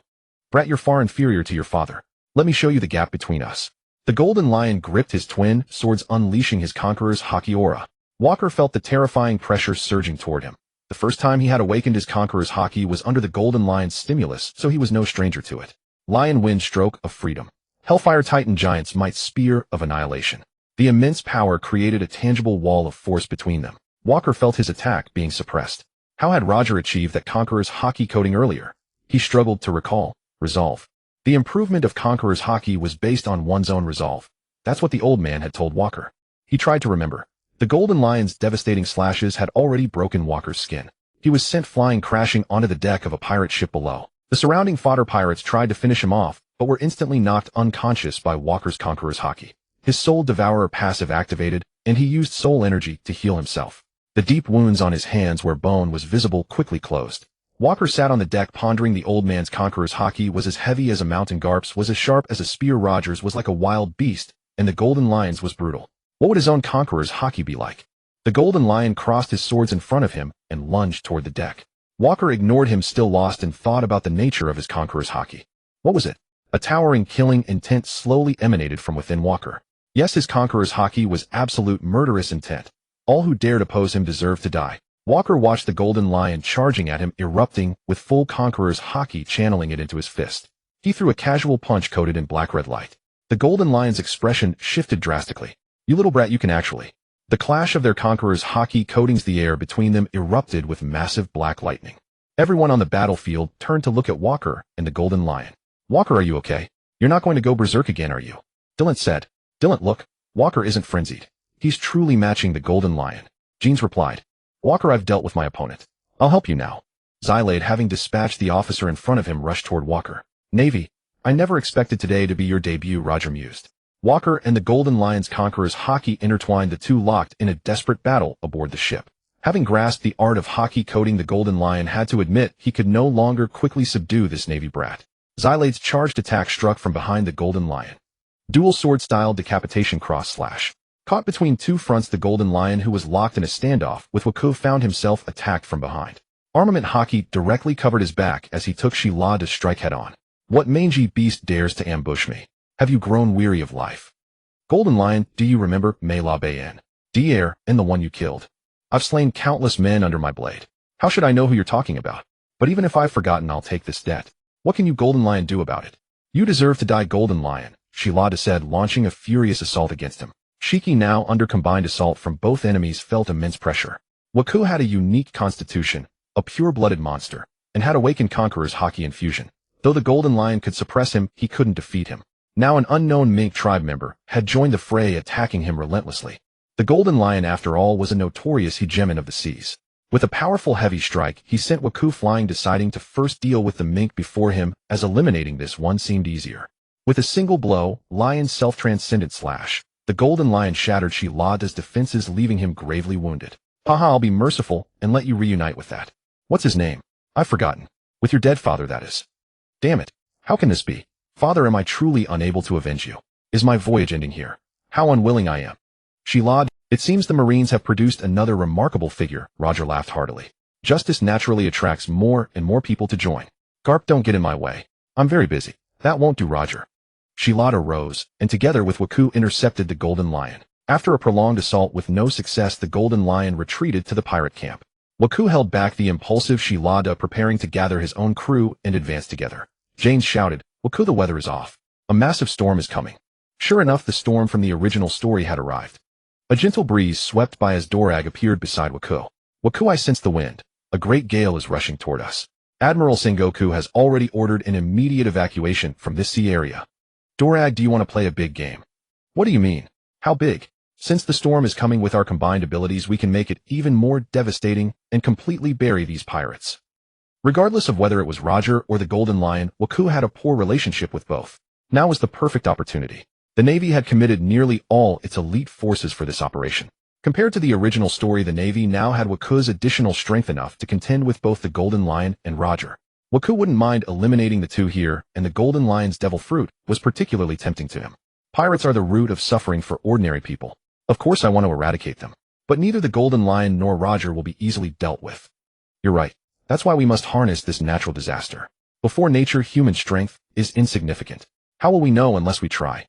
Brat, you're far inferior to your father. Let me show you the gap between us." The Golden Lion gripped his twin swords, unleashing his Conqueror's Haki aura. Walker felt the terrifying pressure surging toward him. The first time he had awakened his Conqueror's Haki was under the Golden Lion's stimulus, so he was no stranger to it. Lion Wind Stroke of Freedom. Hellfire Titan Giant's Might Spear of Annihilation. The immense power created a tangible wall of force between them. Walker felt his attack being suppressed. How had Roger achieved that Conqueror's Haki coating earlier? He struggled to recall. Resolve. The improvement of Conqueror's Haki was based on one's own resolve. That's what the old man had told Walker. He tried to remember. The Golden Lion's devastating slashes had already broken Walker's skin. He was sent flying crashing onto the deck of a pirate ship below. The surrounding fodder pirates tried to finish him off, but were instantly knocked unconscious by Walker's Conqueror's Haki. His Soul Devourer passive activated, and he used soul energy to heal himself. The deep wounds on his hands where bone was visible quickly closed. Walker sat on the deck pondering. The old man's Conqueror's Haki was as heavy as a mountain. Garp's was as sharp as a spear. Roger's was like a wild beast, and the Golden Lion's was brutal. What would his own Conqueror's Haki be like? The Golden Lion crossed his swords in front of him and lunged toward the deck. Walker ignored him, still lost, and thought about the nature of his Conqueror's Haki. What was it? A towering, killing intent slowly emanated from within Walker. Yes, his Conqueror's Haki was absolute murderous intent. All who dared oppose him deserved to die. Walker watched the Golden Lion charging at him, erupting, with full Conqueror's Haki channeling it into his fist. He threw a casual punch coated in black-red light. The Golden Lion's expression shifted drastically. You little brat, you can actually. The clash of their Conqueror's Haki coatings, the air between them erupted with massive black lightning. Everyone on the battlefield turned to look at Walker and the Golden Lion. Walker, are you okay? You're not going to go berserk again, are you? Dylan said. Dylan, look. Walker isn't frenzied. He's truly matching the Golden Lion. Jeans replied. Walker, I've dealt with my opponent. I'll help you now. Xylade, having dispatched the officer in front of him, rushed toward Walker. Navy, I never expected today to be your debut, Roger mused. Walker and the Golden Lion's Conqueror's Haki intertwined, the two locked in a desperate battle aboard the ship. Having grasped the art of Haki coating, the Golden Lion had to admit he could no longer quickly subdue this Navy brat. Xylade's charged attack struck from behind the Golden Lion. Dual sword-style decapitation cross-slash. Caught between two fronts, the Golden Lion, who was locked in a standoff with Waku, found himself attacked from behind. Armament Haki directly covered his back as he took Sheila to strike head-on. What mangy beast dares to ambush me? Have you grown weary of life? Golden Lion, do you remember Mela Bayan? Dier, and the one you killed? I've slain countless men under my blade. How should I know who you're talking about? But even if I've forgotten, I'll take this debt. What can you, Golden Lion, do about it? You deserve to die, Golden Lion, Sheila said, launching a furious assault against him. Shiki, now under combined assault from both enemies, felt immense pressure. Waku had a unique constitution, a pure-blooded monster, and had awakened Conqueror's Haki infusion. Though the Golden Lion could suppress him, he couldn't defeat him. Now an unknown Mink tribe member had joined the fray, attacking him relentlessly. The Golden Lion, after all, was a notorious hegemon of the seas. With a powerful heavy strike, he sent Waku flying, deciding to first deal with the Mink before him, as eliminating this one seemed easier. With a single blow, Lion's self-transcendent slash, the Golden Lion shattered Sheila's defenses, leaving him gravely wounded. Haha, I'll be merciful and let you reunite with that. What's his name? I've forgotten. With your dead father, that is. Damn it. How can this be? Father, am I truly unable to avenge you? Is my voyage ending here? How unwilling I am. Sheila, it seems the Marines have produced another remarkable figure, Roger laughed heartily. Justice naturally attracts more and more people to join. Garp, don't get in my way. I'm very busy. That won't do, Roger. Sheila rose, and together with Waku intercepted the Golden Lion. After a prolonged assault with no success, the Golden Lion retreated to the pirate camp. Waku held back the impulsive Sheila, preparing to gather his own crew and advance together. James shouted, Waku, the weather is off. A massive storm is coming. Sure enough, the storm from the original story had arrived. A gentle breeze swept by as Dorag appeared beside Waku. Waku, I sense the wind. A great gale is rushing toward us. Admiral Sengoku has already ordered an immediate evacuation from this sea area. Dorag, do you want to play a big game? What do you mean? How big? Since the storm is coming, with our combined abilities we can make it even more devastating and completely bury these pirates. Regardless of whether it was Roger or the Golden Lion, Waku had a poor relationship with both. Now was the perfect opportunity. The Navy had committed nearly all its elite forces for this operation. Compared to the original story, the Navy now had Waku's additional strength enough to contend with both the Golden Lion and Roger. Waku wouldn't mind eliminating the two here, and the Golden Lion's Devil Fruit was particularly tempting to him. Pirates are the root of suffering for ordinary people. Of course I want to eradicate them. But neither the Golden Lion nor Roger will be easily dealt with. You're right. That's why we must harness this natural disaster. Before nature, human strength is insignificant. How will we know unless we try?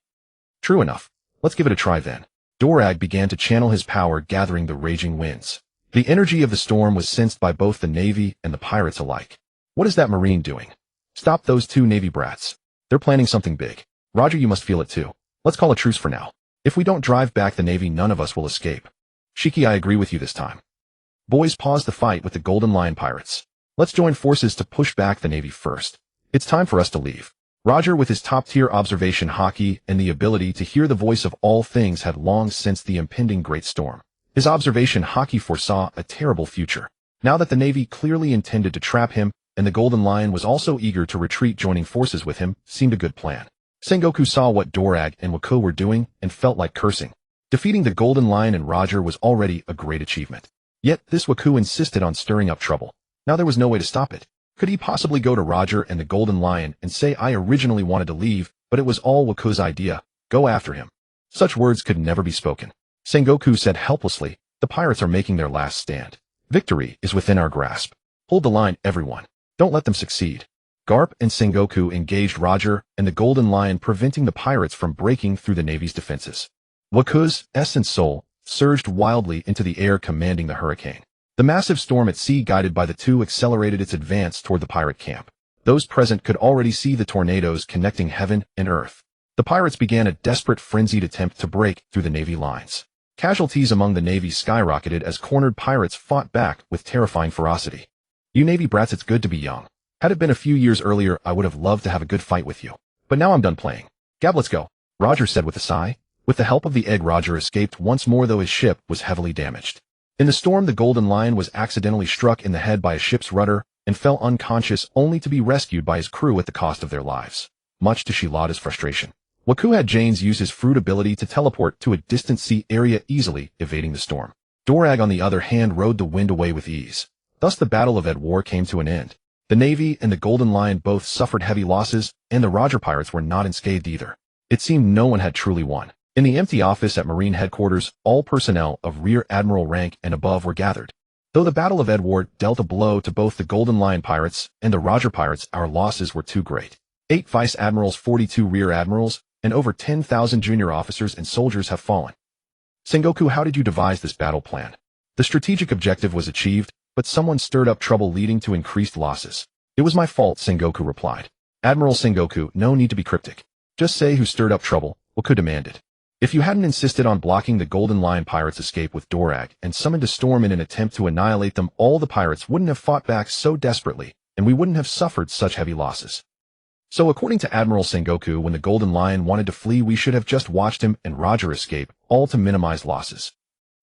True enough. Let's give it a try then. Dorag began to channel his power, gathering the raging winds. The energy of the storm was sensed by both the Navy and the pirates alike. What is that Marine doing? Stop those two Navy brats. They're planning something big. Roger, you must feel it too. Let's call a truce for now. If we don't drive back the Navy, none of us will escape. Shiki, I agree with you this time. Boys, pause the fight with the Golden Lion pirates. Let's join forces to push back the Navy first. It's time for us to leave. Roger, with his top-tier observation haki and the ability to hear the voice of all things, had long sensed the impending great storm. His observation haki foresaw a terrible future. Now that the Navy clearly intended to trap him, and the Golden Lion was also eager to retreat, joining forces with him seemed a good plan. Sengoku saw what Dorag and Waku were doing and felt like cursing. Defeating the Golden Lion and Roger was already a great achievement. Yet this Waku insisted on stirring up trouble. Now there was no way to stop it. Could he possibly go to Roger and the Golden Lion and say, "I originally wanted to leave, but it was all Waku's idea. Go after him"? Such words could never be spoken. Sengoku said helplessly, "The pirates are making their last stand. Victory is within our grasp. Hold the line, everyone. Don't let them succeed." Garp and Sengoku engaged Roger and the Golden Lion, preventing the pirates from breaking through the Navy's defenses. Waku's essence soul surged wildly into the air, commanding the hurricane. The massive storm at sea, guided by the two, accelerated its advance toward the pirate camp. Those present could already see the tornadoes connecting heaven and earth. The pirates began a desperate, frenzied attempt to break through the Navy lines. Casualties among the Navy skyrocketed as cornered pirates fought back with terrifying ferocity. "You Navy brats, it's good to be young. Had it been a few years earlier, I would have loved to have a good fight with you. But now I'm done playing. Gab, let's go," Roger said with a sigh. With the help of the egg, Roger escaped once more, though his ship was heavily damaged. In the storm, the Golden Lion was accidentally struck in the head by a ship's rudder and fell unconscious, only to be rescued by his crew at the cost of their lives, much to Shilada's frustration. Waku had Janes use his fruit ability to teleport to a distant sea area, easily evading the storm. Dorag, on the other hand, rode the wind away with ease. Thus the Battle of Ed War came to an end. The Navy and the Golden Lion both suffered heavy losses, and the Roger pirates were not unscathed either. It seemed no one had truly won. In the empty office at Marine headquarters, all personnel of Rear Admiral rank and above were gathered. Though the Battle of Ed War dealt a blow to both the Golden Lion pirates and the Roger pirates, our losses were too great. 8 Vice Admirals, 42 Rear Admirals, and over 10,000 junior officers and soldiers have fallen. Sengoku, how did you devise this battle plan? The strategic objective was achieved, but someone stirred up trouble, leading to increased losses. It was my fault, Sengoku replied. Admiral Sengoku, no need to be cryptic. Just say who stirred up trouble. Waku demanded. If you hadn't insisted on blocking the Golden Lion pirates' escape with Dorag and summoned a storm in an attempt to annihilate them, all the pirates wouldn't have fought back so desperately, and we wouldn't have suffered such heavy losses. So according to Admiral Sengoku, when the Golden Lion wanted to flee, we should have just watched him and Roger escape, all to minimize losses.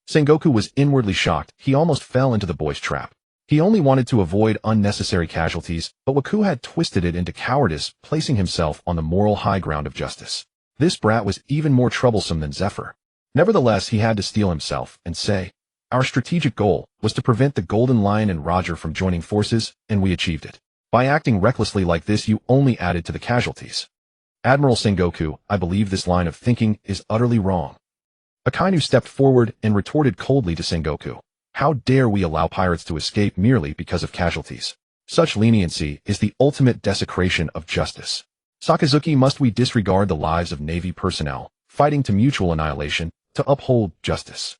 Sengoku was inwardly shocked. He almost fell into the boy's trap. He only wanted to avoid unnecessary casualties, but Waku had twisted it into cowardice, placing himself on the moral high ground of justice. This brat was even more troublesome than Zephyr. Nevertheless, he had to steel himself and say, "Our strategic goal was to prevent the Golden Lion and Roger from joining forces, and we achieved it. By acting recklessly like this, you only added to the casualties." Admiral Sengoku, I believe this line of thinking is utterly wrong. Akainu stepped forward and retorted coldly to Sengoku. How dare we allow pirates to escape merely because of casualties? Such leniency is the ultimate desecration of justice. Sakazuki, must we disregard the lives of Navy personnel, fighting to mutual annihilation, to uphold justice?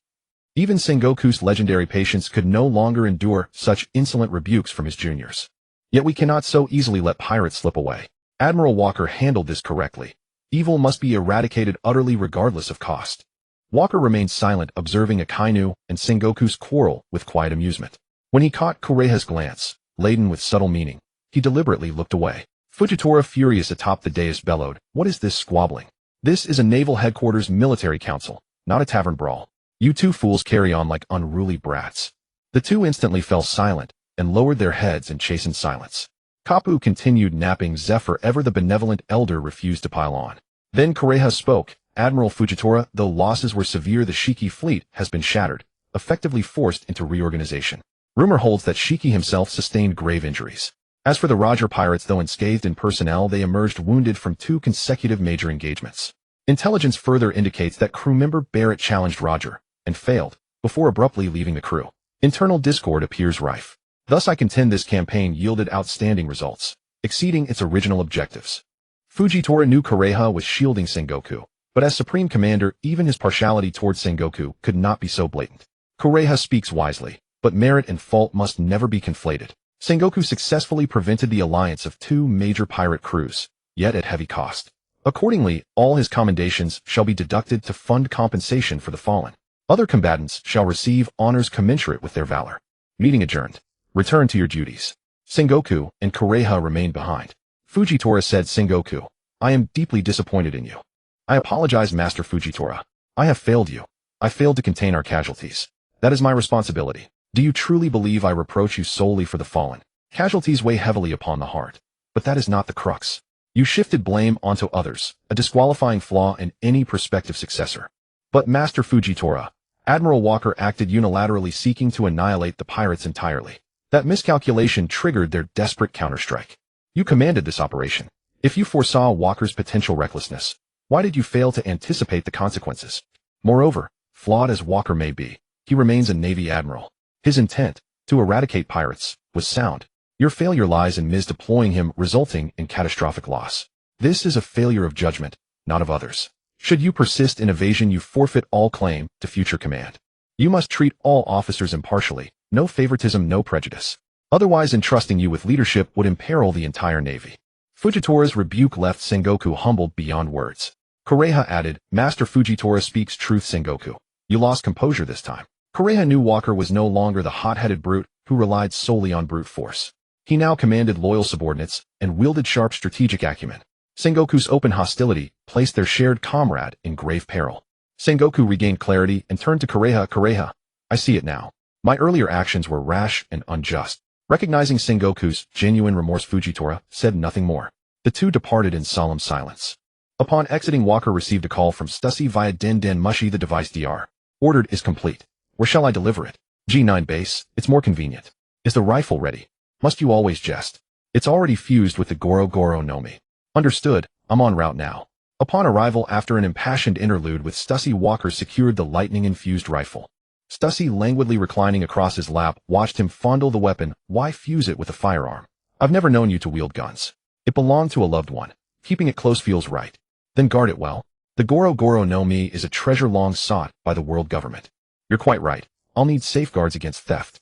Even Sengoku's legendary patience could no longer endure such insolent rebukes from his juniors. Yet we cannot so easily let pirates slip away. Admiral Walker handled this correctly. Evil must be eradicated utterly, regardless of cost. Walker remained silent, observing Akainu and Sengoku's quarrel with quiet amusement. When he caught Kureha's glance, laden with subtle meaning, he deliberately looked away. Fujitora, furious atop the dais, bellowed, "What is this squabbling? This is a Naval Headquarters military council, not a tavern brawl. You two fools carry on like unruly brats." The two instantly fell silent and lowered their heads in chastened silence. Kapu continued napping. Zephyr, ever the benevolent elder, refused to pile on. Then Kureha spoke. "Admiral Fujitora, though losses were severe, the Shiki fleet has been shattered, effectively forced into reorganization. Rumor holds that Shiki himself sustained grave injuries. As for the Roger pirates, though unscathed in personnel, they emerged wounded from 2 consecutive major engagements. Intelligence further indicates that crew member Barrett challenged Roger and failed, before abruptly leaving the crew. Internal discord appears rife. Thus I contend this campaign yielded outstanding results, exceeding its original objectives." Fujitora knew Kureha was shielding Sengoku, but as Supreme Commander, even his partiality towards Sengoku could not be so blatant. Kureha speaks wisely, but merit and fault must never be conflated. Sengoku successfully prevented the alliance of 2 major pirate crews, yet at heavy cost. Accordingly, all his commendations shall be deducted to fund compensation for the fallen. Other combatants shall receive honors commensurate with their valor. Meeting adjourned. Return to your duties. Sengoku and Kureha remained behind. Fujitora said Sengoku. I am deeply disappointed in you. I apologize, Master Fujitora. I have failed you. I failed to contain our casualties. That is my responsibility. Do you truly believe I reproach you solely for the fallen? Casualties weigh heavily upon the heart. But that is not the crux. You shifted blame onto others, a disqualifying flaw in any prospective successor. But Master Fujitora, Admiral Walker acted unilaterally, seeking to annihilate the pirates entirely. That miscalculation triggered their desperate counterstrike. You commanded this operation. If you foresaw Walker's potential recklessness, why did you fail to anticipate the consequences? Moreover, flawed as Walker may be, he remains a Navy admiral. His intent, to eradicate pirates, was sound. Your failure lies in misdeploying him, resulting in catastrophic loss. This is a failure of judgment, not of others. Should you persist in evasion, you forfeit all claim to future command. You must treat all officers impartially, no favoritism, no prejudice. Otherwise, entrusting you with leadership would imperil the entire Navy. Fujitora's rebuke left Sengoku humbled beyond words. Kureha added, Master Fujitora speaks truth, Sengoku. You lost composure this time. Kureha knew Walker was no longer the hot-headed brute who relied solely on brute force. He now commanded loyal subordinates and wielded sharp strategic acumen. Sengoku's open hostility placed their shared comrade in grave peril. Sengoku regained clarity and turned to Kureha. Kureha, I see it now. My earlier actions were rash and unjust. Recognizing Sengoku's genuine remorse, Fujitora said nothing more. The two departed in solemn silence. Upon exiting, Walker received a call from Stussy via Den Mushi. The device DR. Ordered is complete. Where shall I deliver it? G9 base. It's more convenient. Is the rifle ready? Must you always jest? It's already fused with the Goro Goro no Mi. Understood. I'm en route now. Upon arrival, after an impassioned interlude with Stussy, Walker secured the lightning-infused rifle. Stussy, languidly reclining across his lap, watched him fondle the weapon. Why fuse it with a firearm? I've never known you to wield guns. It belonged to a loved one. Keeping it close feels right. Then guard it well. The Goro Goro no Mi is a treasure long sought by the world government. You're quite right. I'll need safeguards against theft.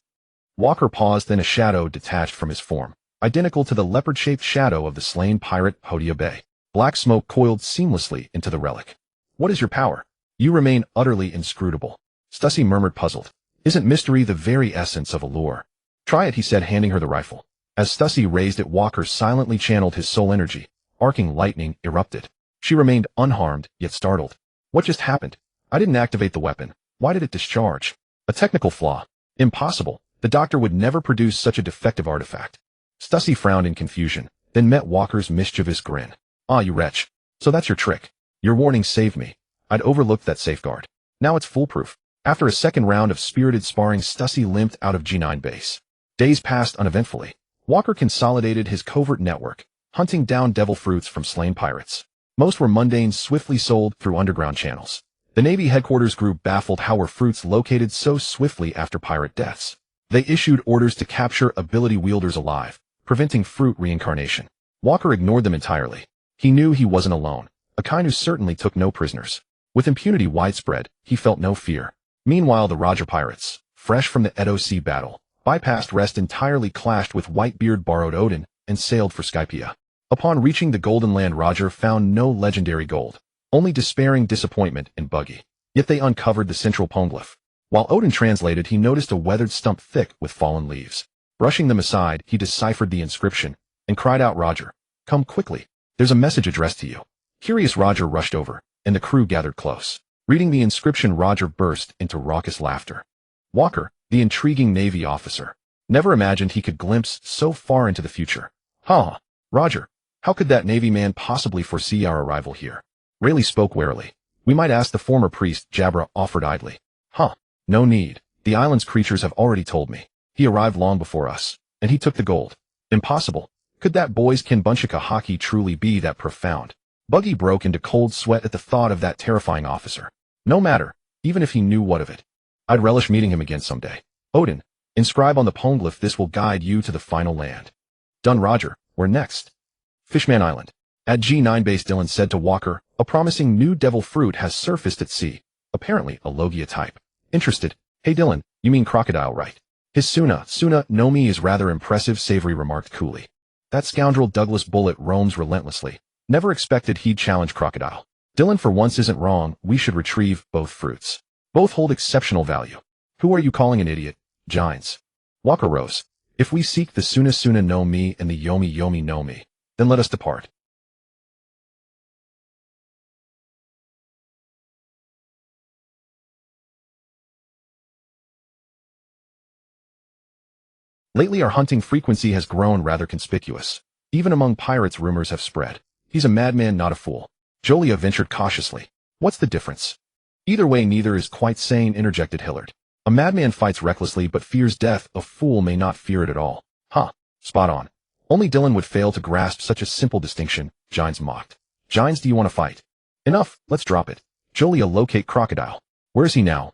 Walker paused, then a shadow detached from his form, identical to the leopard-shaped shadow of the slain pirate Hodia Bay. Black smoke coiled seamlessly into the relic. What is your power? You remain utterly inscrutable. Stussy murmured, puzzled. Isn't mystery the very essence of allure? Try it, he said, handing her the rifle. As Stussy raised it, Walker silently channeled his soul energy. Arcing lightning erupted. She remained unharmed, yet startled. What just happened? I didn't activate the weapon. Why did it discharge? A technical flaw. Impossible. The doctor would never produce such a defective artifact. Stussy frowned in confusion, then met Walker's mischievous grin. Ah, you wretch. So that's your trick. Your warning saved me. I'd overlooked that safeguard. Now it's foolproof. After a second round of spirited sparring, Stussy limped out of G9 base. Days passed uneventfully. Walker consolidated his covert network, hunting down devil fruits from slain pirates. Most were mundane, swiftly sold through underground channels. The Navy headquarters grew baffled. How were fruits located so swiftly after pirate deaths? They issued orders to capture ability wielders alive, preventing fruit reincarnation. Walker ignored them entirely. He knew he wasn't alone, a kind who certainly took no prisoners. With impunity widespread, he felt no fear. Meanwhile, the Roger pirates, fresh from the Edo Sea battle, bypassed rest entirely, clashed with Whitebeard, borrowed Odin, and sailed for Skypia. Upon reaching the Golden Land, Roger found no legendary gold, only despairing disappointment and buggy. Yet they uncovered the central poneglyph. While Odin translated, he noticed a weathered stump thick with fallen leaves. Brushing them aside, he deciphered the inscription and cried out, Roger, come quickly. There's a message addressed to you. Curious, Roger rushed over, and the crew gathered close. Reading the inscription, Roger burst into raucous laughter. Walker, the intriguing Navy officer, never imagined he could glimpse so far into the future. Huh, Roger, how could that Navy man possibly foresee our arrival here? Rayleigh spoke warily. We might ask the former priest, Jabra offered idly. Huh, no need. The island's creatures have already told me. He arrived long before us, and he took the gold. Impossible. Could that boy's Kinbunchika Haki truly be that profound? Buggy broke into cold sweat at the thought of that terrifying officer. No matter, even if he knew what of it. I'd relish meeting him again someday. Odin, inscribe on the poneglyph, this will guide you to the final land. Done, Roger. Where next? Fishman Island. At G9 base, Dylan said to Walker, a promising new devil fruit has surfaced at sea. Apparently a Logia type. Interested? Hey Dylan, you mean crocodile, right? His Suna no Mi is rather impressive, Savory remarked coolly. That scoundrel Douglas Bullet roams relentlessly. Never expected he'd challenge crocodile. Dylan for once isn't wrong, we should retrieve both fruits. Both hold exceptional value. Who are you calling an idiot? Gines. Walker rose. If we seek the Suna no Mi and the Yomi no Mi, Then let us depart. Lately our hunting frequency has grown rather conspicuous. Even among pirates rumors have spread. He's a madman, not a fool. Jolia ventured cautiously. What's the difference? Either way, neither is quite sane, interjected Hillard. A madman fights recklessly but fears death. A fool may not fear it at all. Huh. Spot on. Only Dylan would fail to grasp such a simple distinction, Gines mocked. Gines, do you want to fight? Enough, let's drop it. Jolia, locate Crocodile. Where is he now?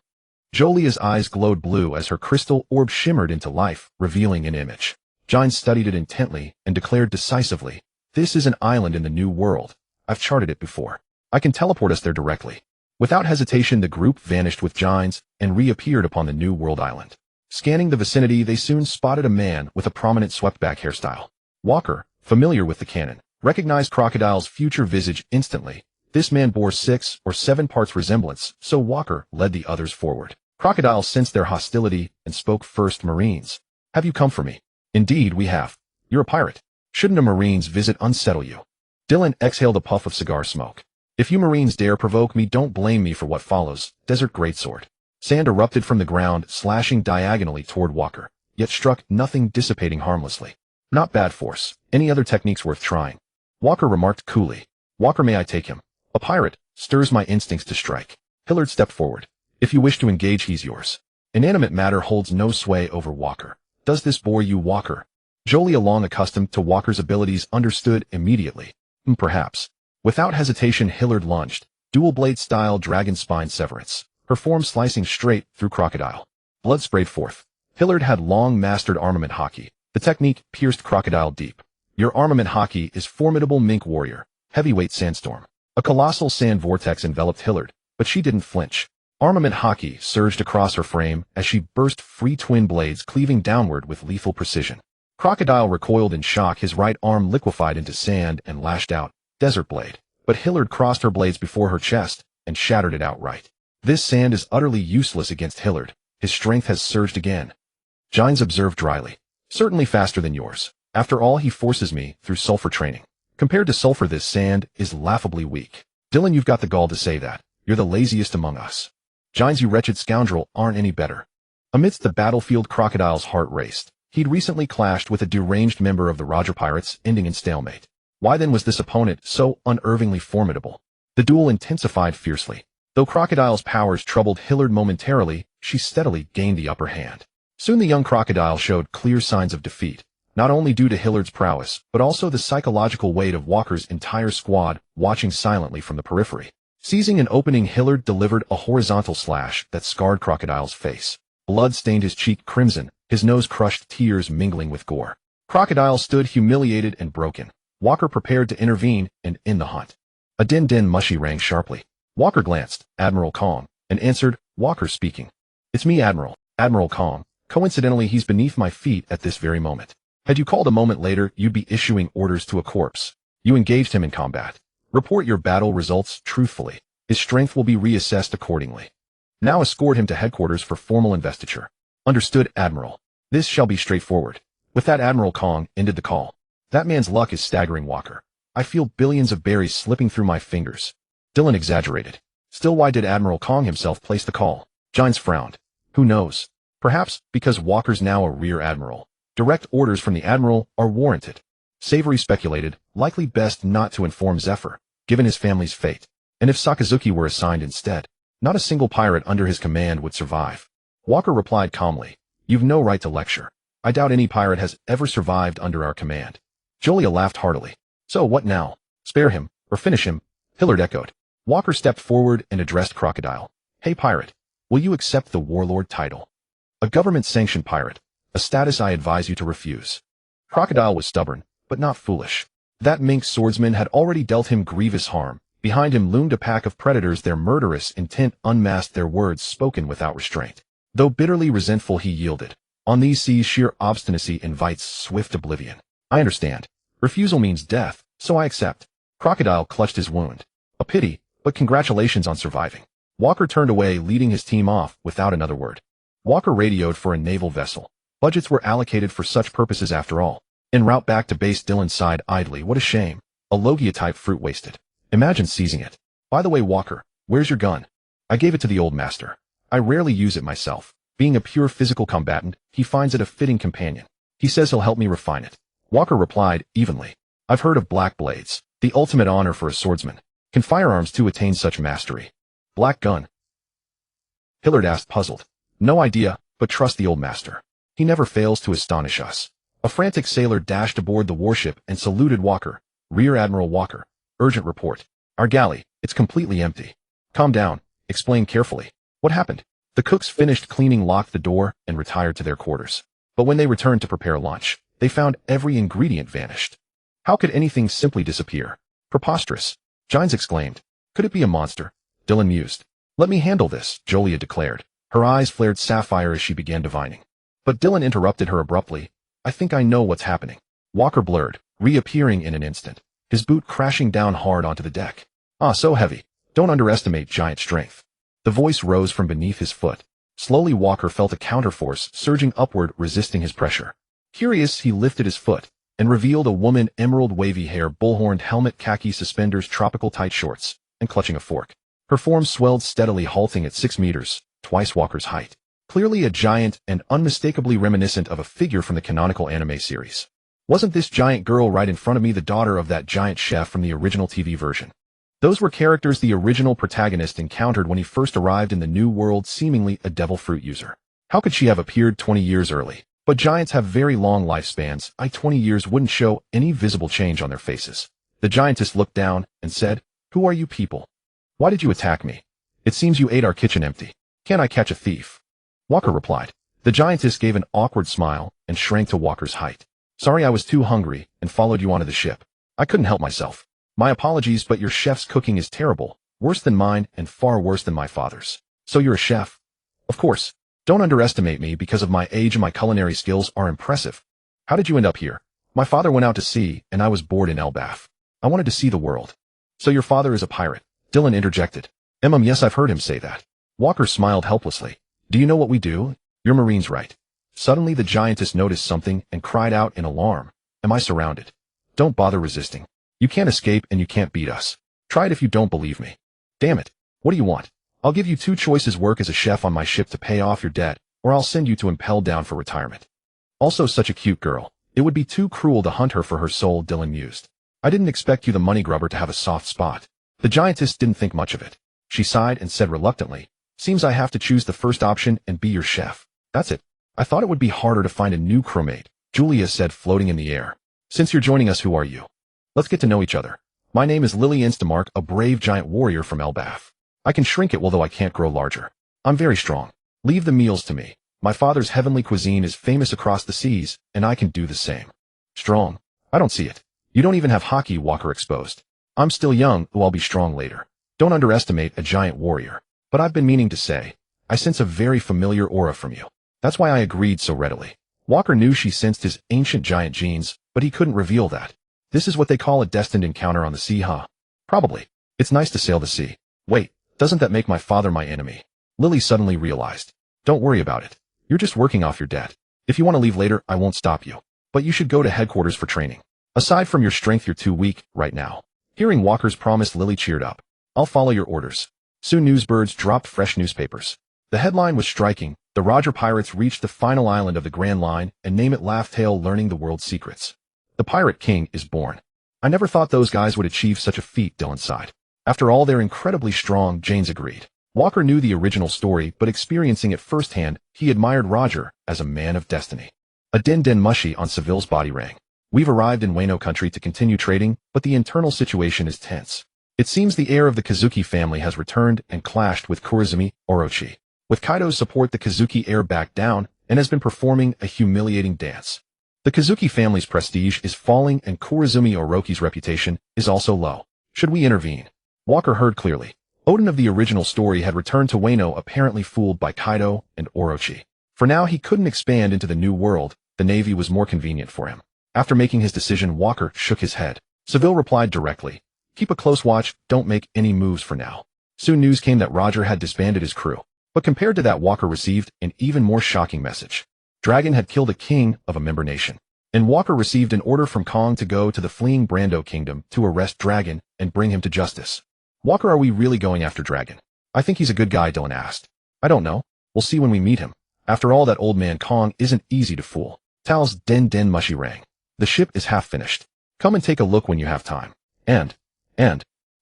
Jolia's eyes glowed blue as her crystal orb shimmered into life, revealing an image. Gines studied it intently and declared decisively, this is an island in the New World. I've charted it before. I can teleport us there directly. Without hesitation, the group vanished with Gines and reappeared upon the New World island. Scanning the vicinity, they soon spotted a man with a prominent swept-back hairstyle. Walker, familiar with the canon, recognized Crocodile's future visage instantly. This man bore 6 or 7 parts resemblance, so Walker led the others forward. Crocodile sensed their hostility and spoke first. Marines, have you come for me? Indeed, we have. You're a pirate. Shouldn't a Marine's visit unsettle you? Dylan exhaled a puff of cigar smoke. If you Marines dare provoke me, don't blame me for what follows. Desert Greatsword. Sand erupted from the ground, slashing diagonally toward Walker, yet struck nothing, dissipating harmlessly. Not bad force. Any other techniques worth trying? Walker remarked coolly. Walker, may I take him? A pirate stirs my instincts to strike. Hillard stepped forward. If you wish to engage, he's yours. Inanimate matter holds no sway over Walker. Does this bore you, Walker? Jolia, long accustomed to Walker's abilities, understood immediately. Perhaps. Without hesitation, Hillard lunged. Dual blade style dragon spine severance. Her form slicing straight through Crocodile. Blood sprayed forth. Hillard had long mastered armament haki. The technique pierced Crocodile deep. Your armament haki is formidable, Mink warrior. Heavyweight sandstorm. A colossal sand vortex enveloped Hillard, but she didn't flinch. Armament haki surged across her frame as she burst free, twin blades cleaving downward with lethal precision. Crocodile recoiled in shock, his right arm liquefied into sand and lashed out. Desert blade. But Hillard crossed her blades before her chest and shattered it outright. This sand is utterly useless against Hillard. His strength has surged again. Gines observed dryly. Certainly faster than yours. After all, he forces me through sulfur training. Compared to sulfur, this sand is laughably weak. Dylan, you've got the gall to say that. You're the laziest among us. Gines, you wretched scoundrel, aren't any better. Amidst the battlefield, Crocodile's heart raced. He'd recently clashed with a deranged member of the Arlong Pirates, ending in stalemate. Why then was this opponent so unervingly formidable? The duel intensified fiercely. Though Crocodile's powers troubled Hillard momentarily, she steadily gained the upper hand. Soon the young Crocodile showed clear signs of defeat, not only due to Hillard's prowess, but also the psychological weight of Walker's entire squad watching silently from the periphery. Seizing an opening, Hillard delivered a horizontal slash that scarred Crocodile's face. Blood stained his cheek crimson, his nose crushed, tears mingling with gore. Crocodile stood humiliated and broken. Walker prepared to intervene and end the hunt. A din-din mushy rang sharply. Walker glanced, Admiral Kong, and answered, Walker speaking. It's me, Admiral. Admiral Kong. Coincidentally, he's beneath my feet at this very moment. Had you called a moment later, you'd be issuing orders to a corpse. You engaged him in combat. Report your battle results truthfully. His strength will be reassessed accordingly. Now escort him to headquarters for formal investiture. Understood, Admiral. This shall be straightforward. With that, Admiral Kong ended the call. That man's luck is staggering, Walker. I feel billions of berries slipping through my fingers. Dylan exaggerated. Still, why did Admiral Kong himself place the call? Gines frowned. Who knows? Perhaps because Walker's now a rear admiral. Direct orders from the Admiral are warranted. Savory speculated, likely best not to inform Zephyr, given his family's fate. And if Sakazuki were assigned instead, not a single pirate under his command would survive. Walker replied calmly, You've no right to lecture. I doubt any pirate has ever survived under our command. Jolia laughed heartily. So what now? Spare him, or finish him? Hillard echoed. Walker stepped forward and addressed Crocodile. Hey pirate, will you accept the warlord title? A government-sanctioned pirate, a status I advise you to refuse. Crocodile was stubborn, but not foolish. That mink swordsman had already dealt him grievous harm. Behind him loomed a pack of predators, their murderous intent unmasked, their words spoken without restraint. Though bitterly resentful, he yielded. On these seas, sheer obstinacy invites swift oblivion. I understand. Refusal means death, so I accept. Crocodile clutched his wound. A pity, but congratulations on surviving. Walker turned away, leading his team off without another word. Walker radioed for a naval vessel. Budgets were allocated for such purposes after all. En route back to base, Dylan sighed idly. What a shame. A Logia-type fruit wasted. Imagine seizing it. By the way, Walker, where's your gun? I gave it to the old master. I rarely use it myself. Being a pure physical combatant, he finds it a fitting companion. He says he'll help me refine it. Walker replied, evenly. I've heard of black blades, the ultimate honor for a swordsman. Can firearms too attain such mastery? Black gun? Hillard asked, puzzled. No idea, but trust the old master. He never fails to astonish us. A frantic sailor dashed aboard the warship and saluted Walker. Rear Admiral Walker. Urgent report. Our galley, it's completely empty. Calm down. Explain carefully. What happened? The cooks finished cleaning, locked the door, and retired to their quarters. But when they returned to prepare lunch, they found every ingredient vanished. How could anything simply disappear? Preposterous. Gines exclaimed. Could it be a monster? Dylan mused. Let me handle this, Jolia declared. Her eyes flared sapphire as she began divining. But Dylan interrupted her abruptly. I think I know what's happening. Walker blurred, reappearing in an instant, his boot crashing down hard onto the deck. Ah, so heavy. Don't underestimate giant strength. The voice rose from beneath his foot. Slowly Walker felt a counterforce surging upward, resisting his pressure. Curious, he lifted his foot and revealed a woman, emerald wavy hair, bullhorned helmet, khaki suspenders, tropical tight shorts, and clutching a fork. Her form swelled steadily, halting at 6 meters, twice Walker's height. Clearly a giant and unmistakably reminiscent of a figure from the canonical anime series. Wasn't this giant girl right in front of me the daughter of that giant chef from the original TV version? Those were characters the original protagonist encountered when he first arrived in the new world, seemingly a devil fruit user. How could she have appeared 20 years early? But giants have very long lifespans. 20 years wouldn't show any visible change on their faces. The giantess looked down and said, Who are you people? Why did you attack me? It seems you ate our kitchen empty. Can't I catch a thief? Walker replied. The giantess gave an awkward smile and shrank to Walker's height. Sorry, I was too hungry and followed you onto the ship. I couldn't help myself. My apologies, but your chef's cooking is terrible. Worse than mine and far worse than my father's. So you're a chef? Of course. Don't underestimate me because of my age, and my culinary skills are impressive. How did you end up here? My father went out to sea and I was bored in Elbaf. I wanted to see the world. So your father is a pirate? Dylan interjected. Yes, I've heard him say that. Walker smiled helplessly. Do you know what we do? You're Marines, right? Suddenly the giantess noticed something and cried out in alarm. Am I surrounded? Don't bother resisting. You can't escape and you can't beat us. Try it if you don't believe me. Damn it. What do you want? I'll give you 2 choices: work as a chef on my ship to pay off your debt, or I'll send you to Impel Down for retirement. Also such a cute girl. It would be too cruel to hunt her for her soul, Dylan mused. I didn't expect you, the money grubber, to have a soft spot. The giantess didn't think much of it. She sighed and said reluctantly, Seems I have to choose the first option and be your chef. That's it. I thought it would be harder to find a new crewmate, Julia said, floating in the air. Since you're joining us, who are you? Let's get to know each other. My name is Lily Instamark, a brave giant warrior from Elbaf. I can shrink it, although I can't grow larger. I'm very strong. Leave the meals to me. My father's heavenly cuisine is famous across the seas, and I can do the same. Strong? I don't see it. You don't even have haki, Walker exposed. I'm still young, though I'll be strong later. Don't underestimate a giant warrior. But I've been meaning to say, I sense a very familiar aura from you. That's why I agreed so readily. Walker knew she sensed his ancient giant genes, but he couldn't reveal that. This is what they call a destined encounter on the sea, huh? Probably. It's nice to sail the sea. Wait, doesn't that make my father my enemy? Lily suddenly realized. Don't worry about it. You're just working off your debt. If you want to leave later, I won't stop you. But you should go to headquarters for training. Aside from your strength, you're too weak right now. Hearing Walker's promise, Lily cheered up. I'll follow your orders. Soon newsbirds dropped fresh newspapers. The headline was striking. The Roger Pirates reached the final island of the Grand Line and name it Laugh-Tale, learning the world's secrets. The Pirate King is born. I never thought those guys would achieve such a feat, Dylan sighed. After all, they're incredibly strong, Janes agreed. Walker knew the original story, but experiencing it firsthand, he admired Roger as a man of destiny. A den mushy on Seville's body rang. We've arrived in Wano country to continue trading, but the internal situation is tense. It seems the heir of the Kazuki family has returned and clashed with Kurizumi Orochi. With Kaido's support, the Kazuki heir backed down and has been performing a humiliating dance. The Kazuki family's prestige is falling and Kurizumi Orochi's reputation is also low. Should we intervene? Walker heard clearly. Odin of the original story had returned to Wano, apparently fooled by Kaido and Orochi. For now, he couldn't expand into the new world. The navy was more convenient for him. After making his decision, Walker shook his head. Seville replied directly. Keep a close watch, don't make any moves for now. Soon news came that Roger had disbanded his crew. But compared to that, Walker received an even more shocking message. Dragon had killed a king of a member nation. and Walker received an order from Kong to go to the fleeing Brando kingdom to arrest Dragon and bring him to justice. Walker, are we really going after Dragon? I think he's a good guy, Dylan asked. I don't know. We'll see when we meet him. After all, that old man Kong isn't easy to fool. Tal's den mushy rang. The ship is half finished. Come and take a look when you have time. And,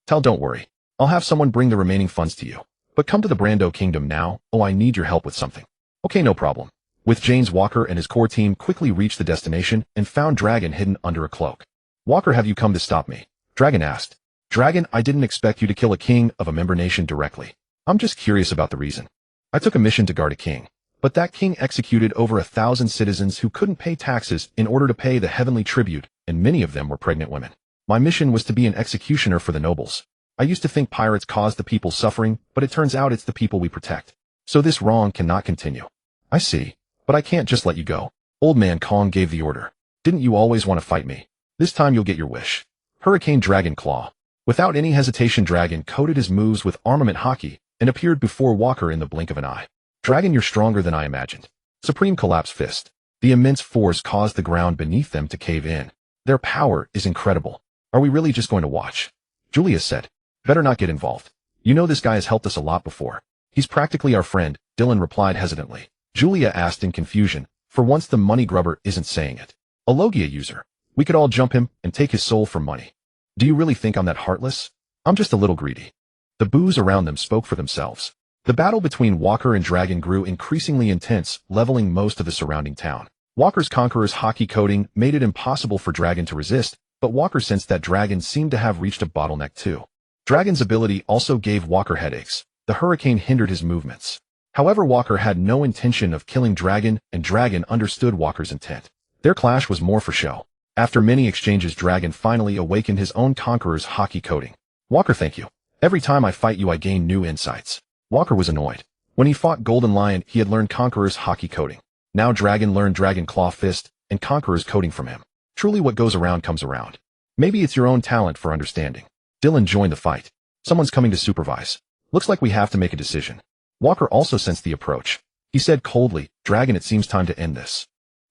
Tal, don't worry. I'll have someone bring the remaining funds to you. But come to the Brando kingdom now. Oh, I need your help with something. Okay, no problem. With James, Walker and his core team quickly reached the destination and found Dragon hidden under a cloak. Walker, have you come to stop me? Dragon asked. Dragon, I didn't expect you to kill a king of a member nation directly. I'm just curious about the reason. I took a mission to guard a king, but that king executed over 1,000 citizens who couldn't pay taxes in order to pay the heavenly tribute, and many of them were pregnant women. My mission was to be an executioner for the nobles. I used to think pirates caused the people suffering, but it turns out it's the people we protect. So this wrong cannot continue. I see. But I can't just let you go. Old man Kong gave the order. Didn't you always want to fight me? This time you'll get your wish. Hurricane Dragon Claw. Without any hesitation, Dragon coded his moves with armament haki and appeared before Walker in the blink of an eye. Dragon, you're stronger than I imagined. Supreme Collapse Fist. The immense force caused the ground beneath them to cave in. Their power is incredible. Are we really just going to watch? Julia said. Better not get involved. You know this guy has helped us a lot before. He's practically our friend, Dylan replied hesitantly. Julia asked in confusion. For once the money grubber isn't saying it. A Logia user. We could all jump him and take his soul for money. Do you really think I'm that heartless? I'm just a little greedy. The boos around them spoke for themselves. The battle between Walker and Dragon grew increasingly intense, leveling most of the surrounding town. Walker's Conqueror's Haki coding made it impossible for Dragon to resist, but Walker sensed that Dragon seemed to have reached a bottleneck too. Dragon's ability also gave Walker headaches. The hurricane hindered his movements. However, Walker had no intention of killing Dragon, and Dragon understood Walker's intent. Their clash was more for show. After many exchanges, Dragon finally awakened his own Conqueror's Haki coding. Walker, thank you. Every time I fight you, I gain new insights. Walker was annoyed. When he fought Golden Lion, he had learned Conqueror's Haki coding. Now Dragon learned Dragon Claw Fist and Conqueror's coding from him. Truly, what goes around comes around. Maybe it's your own talent for understanding. Dylan joined the fight. Someone's coming to supervise. Looks like we have to make a decision. Walker also sensed the approach. He said coldly, Dragon, it seems time to end this.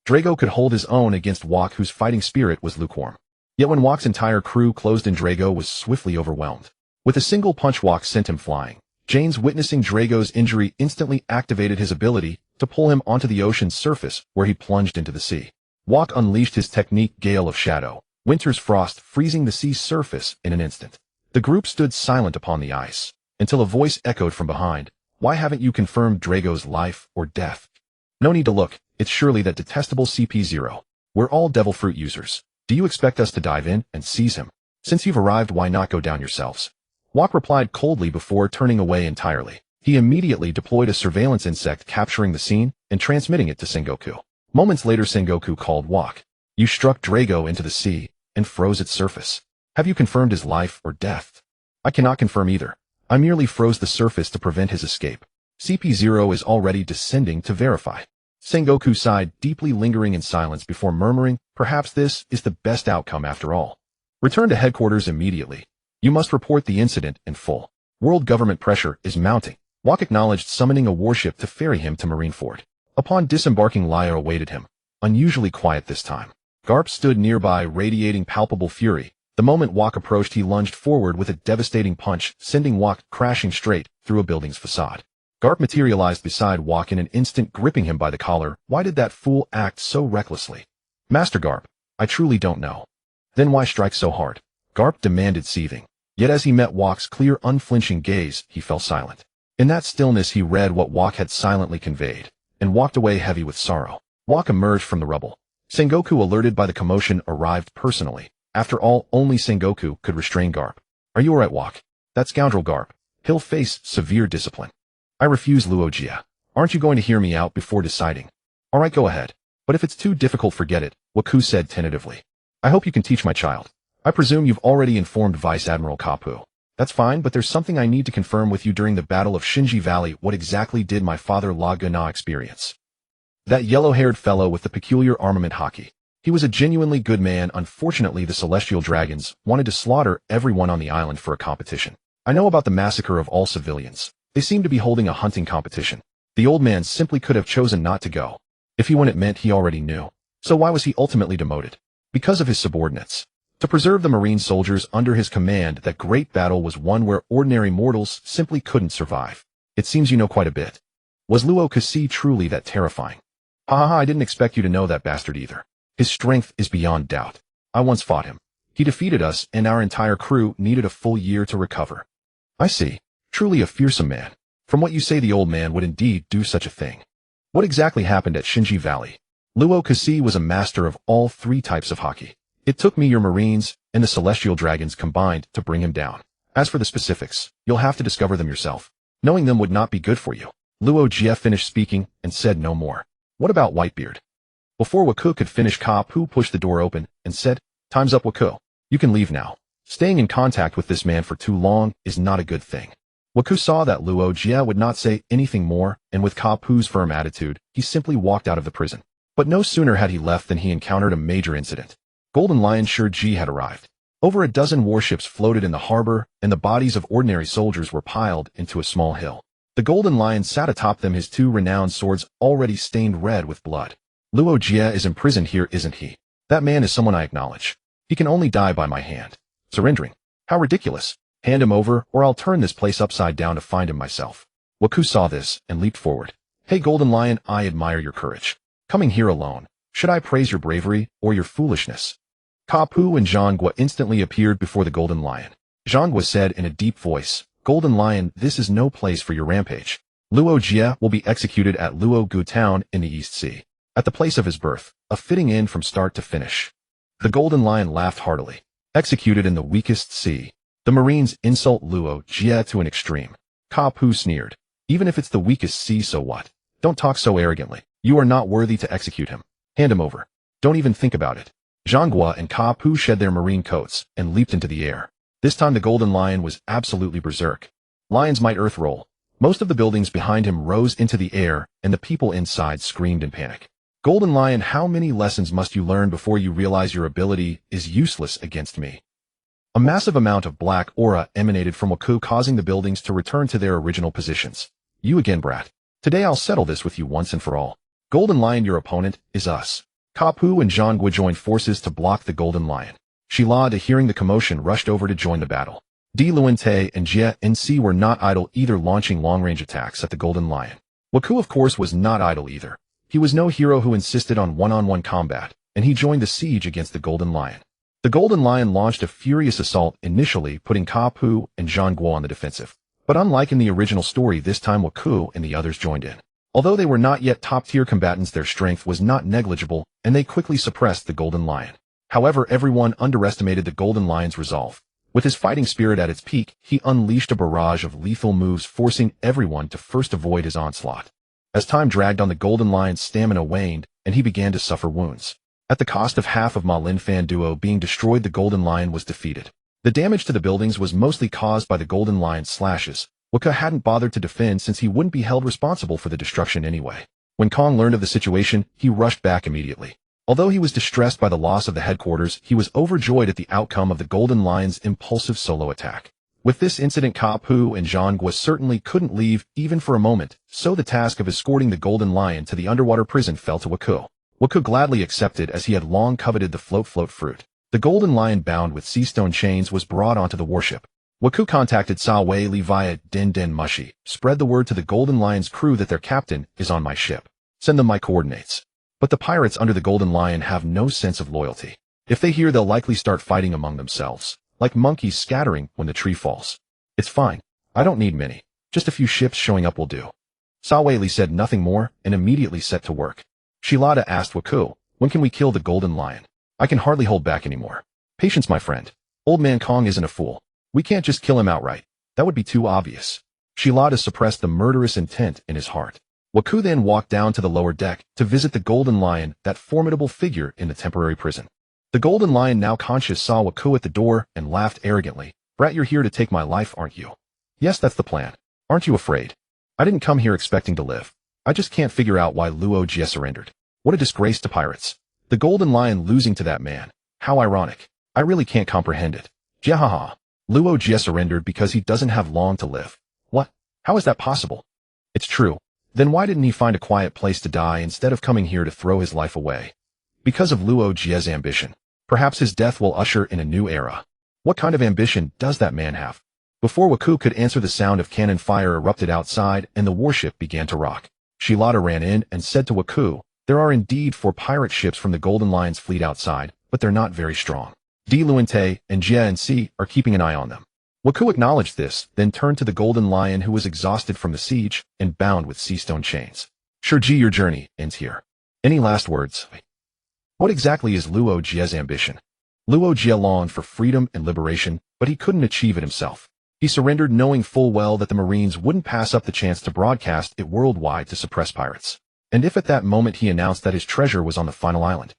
Drago could hold his own against Wok, whose fighting spirit was lukewarm. Yet when Wok's entire crew closed in, Drago was swiftly overwhelmed. With a single punch, Wok sent him flying. James, witnessing Drago's injury, instantly activated his ability to pull him onto the ocean's surface, where he plunged into the sea. Wok unleashed his technique Gale of Shadow, Winter's Frost, freezing the sea's surface in an instant. The group stood silent upon the ice, until a voice echoed from behind. Why haven't you confirmed Drago's life or death? No need to look, it's surely that detestable CP0. We're all Devil Fruit users. Do you expect us to dive in and seize him? Since you've arrived, why not go down yourselves? Wok replied coldly before turning away entirely. He immediately deployed a surveillance insect, capturing the scene and transmitting it to Sengoku. Moments later, Sengoku called Wok. You struck Drago into the sea and froze its surface. Have you confirmed his life or death? I cannot confirm either. I merely froze the surface to prevent his escape. CP0 is already descending to verify. Sengoku sighed, deeply, lingering in silence before murmuring, perhaps this is the best outcome after all. Return to headquarters immediately. You must report the incident in full. World government pressure is mounting. Wok acknowledged, summoning a warship to ferry him to Marineford. Upon disembarking, Lyra awaited him, unusually quiet this time. Garp stood nearby, radiating palpable fury. The moment Wok approached, he lunged forward with a devastating punch, sending Wok crashing straight through a building's facade. Garp materialized beside Wok in an instant, gripping him by the collar. Why did that fool act so recklessly? Master Garp, I truly don't know. Then why strike so hard? Garp demanded, seething. Yet as he met Wok's clear, unflinching gaze, he fell silent. In that stillness he read what Wok had silently conveyed, and walked away heavy with sorrow. Wok emerged from the rubble. Sengoku, alerted by the commotion, arrived personally. After all, only Sengoku could restrain Garp. Are you alright, Wok? That scoundrel Garp. He'll face severe discipline. I refuse, Luogia. Aren't you going to hear me out before deciding? Alright, go ahead. But if it's too difficult, forget it, Waku said tentatively. I hope you can teach my child. I presume you've already informed Vice Admiral Kapu. That's fine, but there's something I need to confirm with you. During the Battle of Shinji Valley, what exactly did my father La Gana experience? That yellow-haired fellow with the peculiar armament Haki. He was a genuinely good man. Unfortunately, the Celestial Dragons wanted to slaughter everyone on the island for a competition. I know about the massacre of all civilians. They seem to be holding a hunting competition. The old man simply could have chosen not to go. If he went, it meant he already knew. So why was he ultimately demoted? Because of his subordinates. To preserve the Marine soldiers under his command, that great battle was one where ordinary mortals simply couldn't survive. It seems you know quite a bit. Was Luo Kasi truly that terrifying? I didn't expect you to know that bastard either. His strength is beyond doubt. I once fought him. He defeated us, and our entire crew needed a full year to recover. I see. Truly a fearsome man. From what you say, the old man would indeed do such a thing. What exactly happened at Shinji Valley? Luo Kasi was a master of all three types of Haki. It took me, your Marines, and the Celestial Dragons combined to bring him down. As for the specifics, you'll have to discover them yourself. Knowing them would not be good for you. Luo Jie finished speaking and said no more. What about Whitebeard? Before Waku could finish, Kapu pushed the door open and said, Time's up, Waku. You can leave now. Staying in contact with this man for too long is not a good thing. Waku saw that Luo Jie would not say anything more, and with Kapu's firm attitude, he simply walked out of the prison. But no sooner had he left than he encountered a major incident. Golden Lion Shiji had arrived. Over a dozen warships floated in the harbor, and the bodies of ordinary soldiers were piled into a small hill. The Golden Lion sat atop them, his two renowned swords already stained red with blood. Luo Jie is imprisoned here, isn't he? That man is someone I acknowledge. He can only die by my hand. Surrendering? How ridiculous. Hand him over, or I'll turn this place upside down to find him myself. Waku saw this and leaped forward. Hey Golden Lion, I admire your courage. Coming here alone. Should I praise your bravery or your foolishness? Kapu and Zhangguo instantly appeared before the Golden Lion. Zhangguo said in a deep voice, Golden Lion, this is no place for your rampage. Luo Jie will be executed at Luo Gu Town in the East Sea. At the place of his birth, a fitting end from start to finish. The Golden Lion laughed heartily. Executed in the weakest sea. The Marines insult Luo Jie to an extreme. Kapu sneered. Even if it's the weakest sea, so what? Don't talk so arrogantly. You are not worthy to execute him. Hand him over. Don't even think about it. Zhangguo and Kapu shed their marine coats and leaped into the air. This time the Golden Lion was absolutely berserk. Lion's might earth roll. Most of the buildings behind him rose into the air, and the people inside screamed in panic. Golden Lion, how many lessons must you learn before you realize your ability is useless against me? A massive amount of black aura emanated from Waku, causing the buildings to return to their original positions. You again, brat. Today I'll settle this with you once and for all. Golden Lion, your opponent is us. Kapu and Zhangguo joined forces to block the Golden Lion. Shilade, hearing the commotion, rushed over to join the battle. Di Luante and Jie Nc were not idle either, launching long-range attacks at the Golden Lion. Waku, of course, was not idle either. He was no hero who insisted on one-on-one combat, and he joined the siege against the Golden Lion. The Golden Lion launched a furious assault, initially putting Kapu and Zhangguo on the defensive. But unlike in the original story, this time Waku and the others joined in. Although they were not yet top-tier combatants, their strength was not negligible, and they quickly suppressed the Golden Lion. However, everyone underestimated the Golden Lion's resolve. With his fighting spirit at its peak, he unleashed a barrage of lethal moves, forcing everyone to first avoid his onslaught. As time dragged on, the Golden Lion's stamina waned, and he began to suffer wounds. At the cost of half of Ma Lin Fan Duo being destroyed, the Golden Lion was defeated. The damage to the buildings was mostly caused by the Golden Lion's slashes. Waka hadn't bothered to defend since he wouldn't be held responsible for the destruction anyway. When Kong learned of the situation, he rushed back immediately. Although he was distressed by the loss of the headquarters, he was overjoyed at the outcome of the Golden Lion's impulsive solo attack. With this incident, Kapu and Zhangguo certainly couldn't leave even for a moment, so the task of escorting the Golden Lion to the underwater prison fell to Waku. Waku gladly accepted, as he had long coveted the float fruit. The Golden Lion, bound with sea stone chains, was brought onto the warship. Waku contacted Sa Wei Li via Den Mushi. Spread the word to the Golden Lion's crew that their captain is on my ship. Send them my coordinates. But the pirates under the Golden Lion have no sense of loyalty. If they hear, they'll likely start fighting among themselves, like monkeys scattering when the tree falls. It's fine. I don't need many. Just a few ships showing up will do. Sa Wei Li said nothing more and immediately set to work. Shilada asked Waku, when can we kill the Golden Lion? I can hardly hold back anymore. Patience, my friend. Old man Kong isn't a fool. We can't just kill him outright. That would be too obvious. Shilada suppressed the murderous intent in his heart. Waku then walked down to the lower deck to visit the Golden Lion, that formidable figure in the temporary prison. The Golden Lion, now conscious, saw Waku at the door and laughed arrogantly. Brat, you're here to take my life, aren't you? Yes, that's the plan. Aren't you afraid? I didn't come here expecting to live. I just can't figure out why Luo Jie surrendered. What a disgrace to pirates. The Golden Lion losing to that man. How ironic. I really can't comprehend it. Jiahaha. Luo Jie surrendered because he doesn't have long to live. What? How is that possible? It's true. Then why didn't he find a quiet place to die instead of coming here to throw his life away? Because of Luo Jie's ambition. Perhaps his death will usher in a new era. What kind of ambition does that man have? Before Waku could answer, the sound of cannon fire erupted outside and the warship began to rock. Shilata ran in and said to Waku, "There are indeed 4 pirate ships from the Golden Lion's fleet outside, but they're not very strong. Di Luante and Jia and Si are keeping an eye on them." Waku acknowledged this, then turned to the Golden Lion, who was exhausted from the siege and bound with sea stone chains. "Sure, Ji, your journey ends here. Any last words?" What exactly is Luo Jie's ambition? Luo Jie longed for freedom and liberation, but he couldn't achieve it himself. He surrendered knowing full well that the Marines wouldn't pass up the chance to broadcast it worldwide to suppress pirates. And if at that moment he announced that his treasure was on the final island?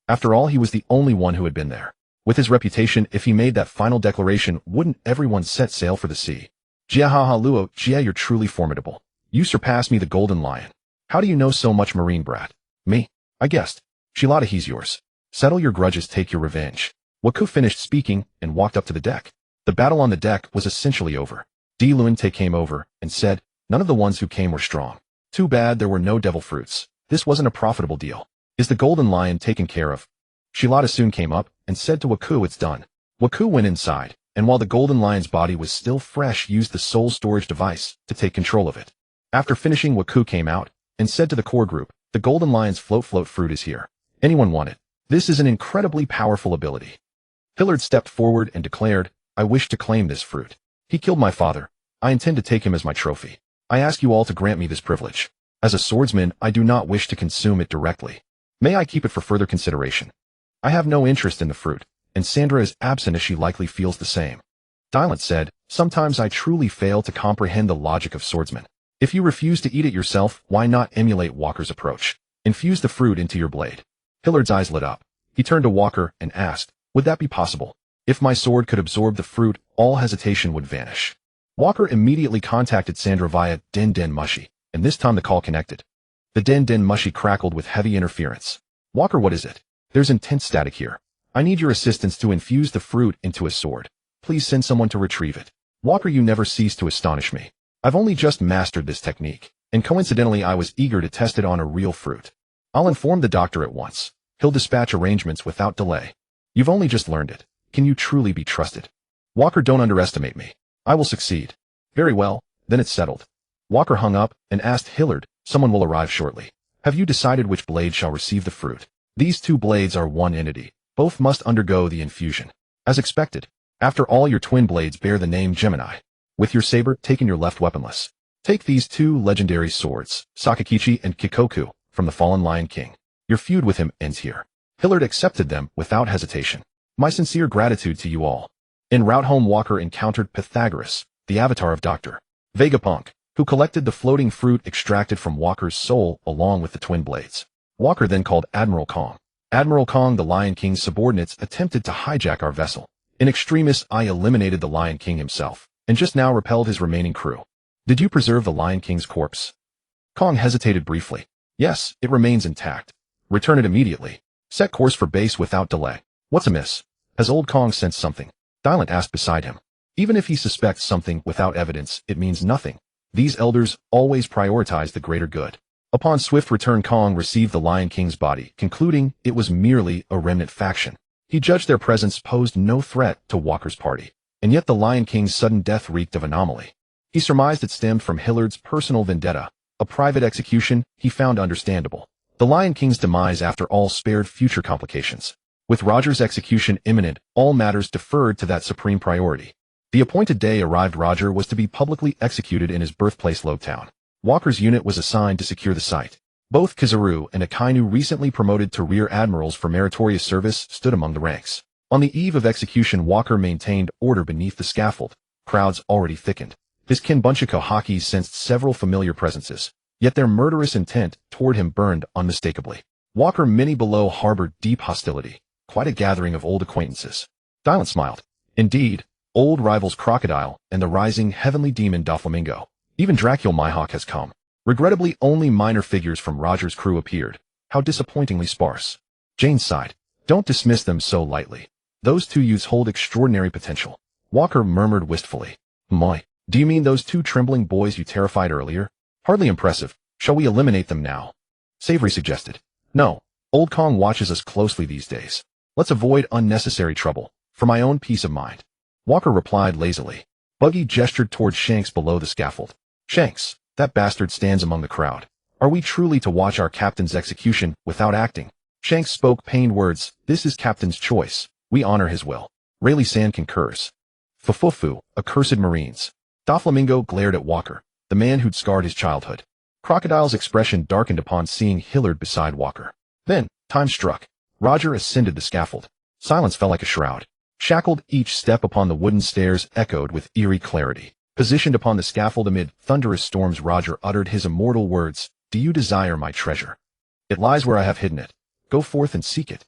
After all, he was the only one who had been there. With his reputation, if he made that final declaration, wouldn't everyone set sail for the sea? "Jia haha Luo, Jia, you're truly formidable. You surpass me, the Golden Lion. How do you know so much, Marine brat?" "Me? I guessed. Shilata, he's yours. Settle your grudges, take your revenge." Waku finished speaking and walked up to the deck. The battle on the deck was essentially over. Di Luante came over and said, "None of the ones who came were strong. Too bad there were no devil fruits. This wasn't a profitable deal. Is the Golden Lion taken care of?" Shilata soon came up and said to Waku, "It's done." Waku went inside, and while the Golden Lion's body was still fresh, used the soul storage device to take control of it. After finishing, Waku came out and said to the core group, "The Golden Lion's float fruit is here. Anyone want it? This is an incredibly powerful ability." Hillard stepped forward and declared, "I wish to claim this fruit. He killed my father. I intend to take him as my trophy. I ask you all to grant me this privilege. As a swordsman, I do not wish to consume it directly. May I keep it for further consideration? I have no interest in the fruit, and Sandra is absent as she likely feels the same." Dylan said, "Sometimes I truly fail to comprehend the logic of swordsmen. If you refuse to eat it yourself, why not emulate Walker's approach? Infuse the fruit into your blade." Hillard's eyes lit up. He turned to Walker and asked, "Would that be possible? If my sword could absorb the fruit, all hesitation would vanish." Walker immediately contacted Sandra via Den Den Mushi, and this time the call connected. The Den Den Mushi crackled with heavy interference. "Walker, what is it? There's intense static here. I need your assistance to infuse the fruit into a sword. Please send someone to retrieve it." "Walker, you never cease to astonish me. I've only just mastered this technique, and coincidentally I was eager to test it on a real fruit. I'll inform the doctor at once. He'll dispatch arrangements without delay. You've only just learned it. Can you truly be trusted?" "Walker, don't underestimate me. I will succeed." "Very well, then it's settled." Walker hung up and asked Hillard, "Someone will arrive shortly. Have you decided which blade shall receive the fruit?" "These 2 blades are one entity. Both must undergo the infusion. As expected. After all, your twin blades bear the name Gemini. With your saber, take in your left weaponless. Take these 2 legendary swords, Sakakichi and Kikoku, from the fallen Lion King. Your feud with him ends here." Hillard accepted them without hesitation. "My sincere gratitude to you all." En route home, Walker encountered Pythagoras, the avatar of Dr. Vegapunk, who collected the floating fruit extracted from Walker's soul along with the twin blades. Walker then called Admiral Kong. "Admiral Kong, the Lion King's subordinates attempted to hijack our vessel. In extremis, I eliminated the Lion King himself, and just now repelled his remaining crew. Did you preserve the Lion King's corpse?" Kong hesitated briefly. "Yes, it remains intact. Return it immediately. Set course for base without delay." "What's amiss? Has old Kong sensed something?" Dylan asked beside him. "Even if he suspects something without evidence, it means nothing. These elders always prioritize the greater good." Upon swift return, Kong received the Lion King's body, concluding it was merely a remnant faction. He judged their presence posed no threat to Walker's party, and yet the Lion King's sudden death reeked of anomaly. He surmised it stemmed from Hillard's personal vendetta, a private execution he found understandable. The Lion King's demise, after all, spared future complications. With Roger's execution imminent, all matters deferred to that supreme priority. The appointed day arrived. Roger was to be publicly executed in his birthplace, Lobetown. Walker's unit was assigned to secure the site. Both Kizaru and Akainu, recently promoted to rear admirals for meritorious service, stood among the ranks. On the eve of execution, Walker maintained order beneath the scaffold. Crowds already thickened. His Kinbunchiko Haki sensed several familiar presences, yet their murderous intent toward him burned unmistakably. Walker, many below, harbored deep hostility. Quite a gathering of old acquaintances. Dylan smiled. Indeed, old rivals Crocodile and the rising heavenly demon Doflamingo. Even Dracula Mihawk has come. Regrettably, only minor figures from Roger's crew appeared. How disappointingly sparse. Jane sighed. Don't dismiss them so lightly. Those 2 youths hold extraordinary potential. Walker murmured wistfully. Moi, do you mean those 2 trembling boys you terrified earlier? Hardly impressive. Shall we eliminate them now? Savory suggested. No. Old Kong watches us closely these days. Let's avoid unnecessary trouble, for my own peace of mind. Walker replied lazily. Buggy gestured toward Shanks below the scaffold. Shanks, that bastard stands among the crowd. Are we truly to watch our captain's execution without acting? Shanks spoke pained words. This is captain's choice. We honor his will. Rayleigh Sand concurs. Fufufu, accursed Marines. Doflamingo glared at Walker, the man who'd scarred his childhood. Crocodile's expression darkened upon seeing Hillard beside Walker. Then, time struck. Roger ascended the scaffold. Silence fell like a shroud. Shackled, each step upon the wooden stairs echoed with eerie clarity. Positioned upon the scaffold amid thunderous storms, Roger uttered his immortal words, "Do you desire my treasure? It lies where I have hidden it. Go forth and seek it."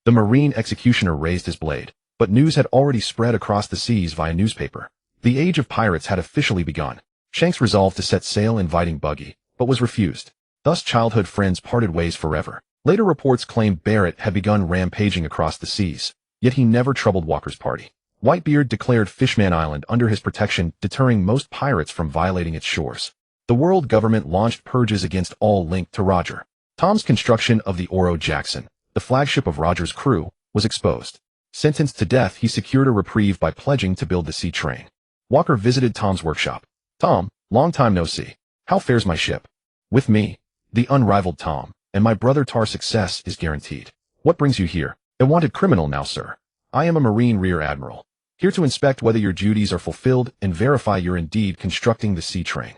The Marine executioner raised his blade, but news had already spread across the seas via newspaper. The age of pirates had officially begun. Shanks resolved to set sail inviting Buggy, but was refused. Thus childhood friends parted ways forever. Later reports claimed Barrett had begun rampaging across the seas, yet he never troubled Walker's party. Whitebeard declared Fishman Island under his protection, deterring most pirates from violating its shores. The world government launched purges against all linked to Roger. Tom's construction of the Oro Jackson, the flagship of Roger's crew, was exposed. Sentenced to death, he secured a reprieve by pledging to build the sea train. Walker visited Tom's workshop. "Tom, long time no see. How fares my ship?" "With me, the unrivaled Tom, and my brother Tar, success is guaranteed." "What brings you here?" "A wanted criminal now, sir. I am a Marine Rear Admiral, here to inspect whether your duties are fulfilled and verify you're indeed constructing the sea train."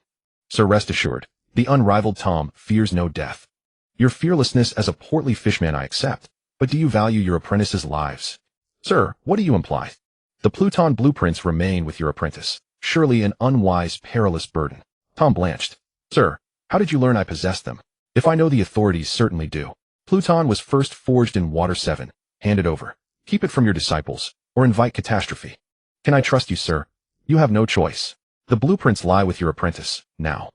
"Sir, rest assured, the unrivaled Tom fears no death. Your fearlessness as a portly fishman I accept, but do you value your apprentices' lives?" "Sir, what do you imply?" "The Pluton blueprints remain with your apprentice. Surely an unwise, perilous burden." Tom blanched. "Sir, how did you learn I possessed them?" "If I know, the authorities certainly do. Pluton was first forged in Water 7. Hand it over. Keep it from your disciples, or invite catastrophe." "Can I trust you, sir?" "You have no choice. The blueprints lie with your apprentice, now."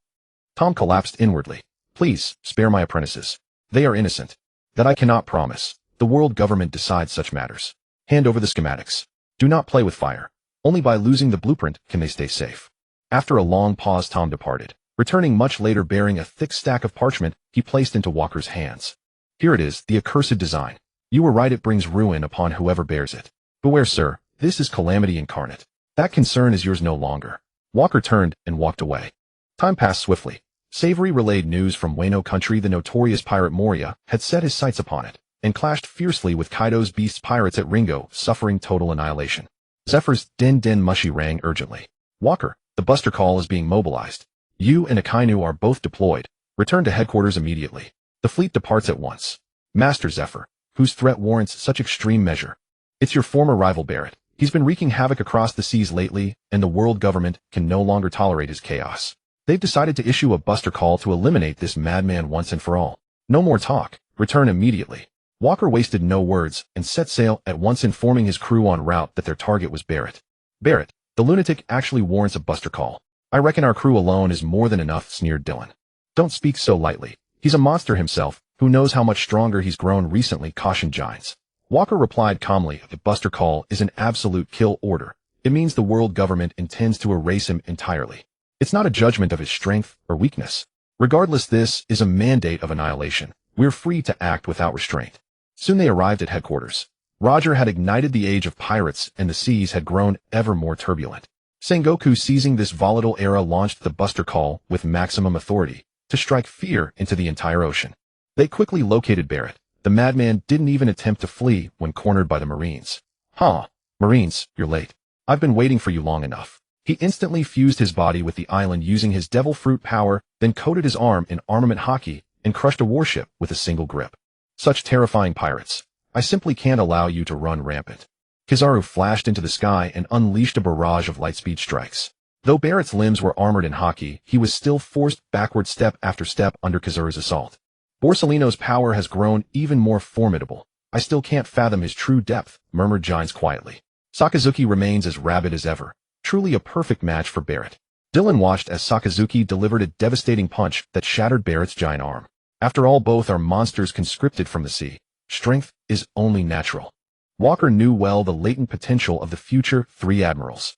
Tom collapsed inwardly. "Please, spare my apprentices. They are innocent." "That I cannot promise. The world government decides such matters. Hand over the schematics. Do not play with fire. Only by losing the blueprint can they stay safe." After a long pause, Tom departed. Returning much later bearing a thick stack of parchment, he placed into Walker's hands. "Here it is, the accursed design. You were right, it brings ruin upon whoever bears it. Beware, sir, this is calamity incarnate. That concern is yours no longer." Walker turned and walked away. Time passed swiftly. Savory relayed news from Wano country. The notorious pirate Moria had set his sights upon it, and clashed fiercely with Kaido's beast pirates at Ringo, suffering total annihilation. Zephyr's den mushy rang urgently. "Walker, the buster call is being mobilized. You and Akainu are both deployed. Return to headquarters immediately. The fleet departs at once." "Master Zephyr, whose threat warrants such extreme measure?" "It's your former rival Barrett. He's been wreaking havoc across the seas lately, and the world government can no longer tolerate his chaos. They've decided to issue a buster call to eliminate this madman once and for all. No more talk. Return immediately." Walker wasted no words and set sail at once, informing his crew en route that their target was Barrett. "Barrett, the lunatic actually warrants a buster call. I reckon our crew alone is more than enough," sneered Dylan. "Don't speak so lightly. He's a monster himself. Who knows how much stronger he's grown recently," cautioned Gines. Walker replied calmly, "The buster call is an absolute kill order. It means the world government intends to erase him entirely. It's not a judgment of his strength or weakness. Regardless, this is a mandate of annihilation. We're free to act without restraint." Soon they arrived at headquarters. Roger had ignited the age of pirates, and the seas had grown ever more turbulent. Sengoku, seizing this volatile era, launched the buster call with maximum authority to strike fear into the entire ocean. They quickly located Barrett. The madman didn't even attempt to flee when cornered by the Marines. "Huh, Marines, you're late. I've been waiting for you long enough." He instantly fused his body with the island using his devil fruit power, then coated his arm in armament haki and crushed a warship with a single grip. "Such terrifying pirates. I simply can't allow you to run rampant." Kizaru flashed into the sky and unleashed a barrage of lightspeed strikes. Though Barrett's limbs were armored in haki, he was still forced backward step after step under Kizaru's assault. "Borsalino's power has grown even more formidable. I still can't fathom his true depth," murmured Gines quietly. "Sakazuki remains as rabid as ever. Truly a perfect match for Barrett." Dylan watched as Sakazuki delivered a devastating punch that shattered Barrett's giant arm. After all, both are monsters conscripted from the sea. Strength is only natural. Walker knew well the latent potential of the future three admirals.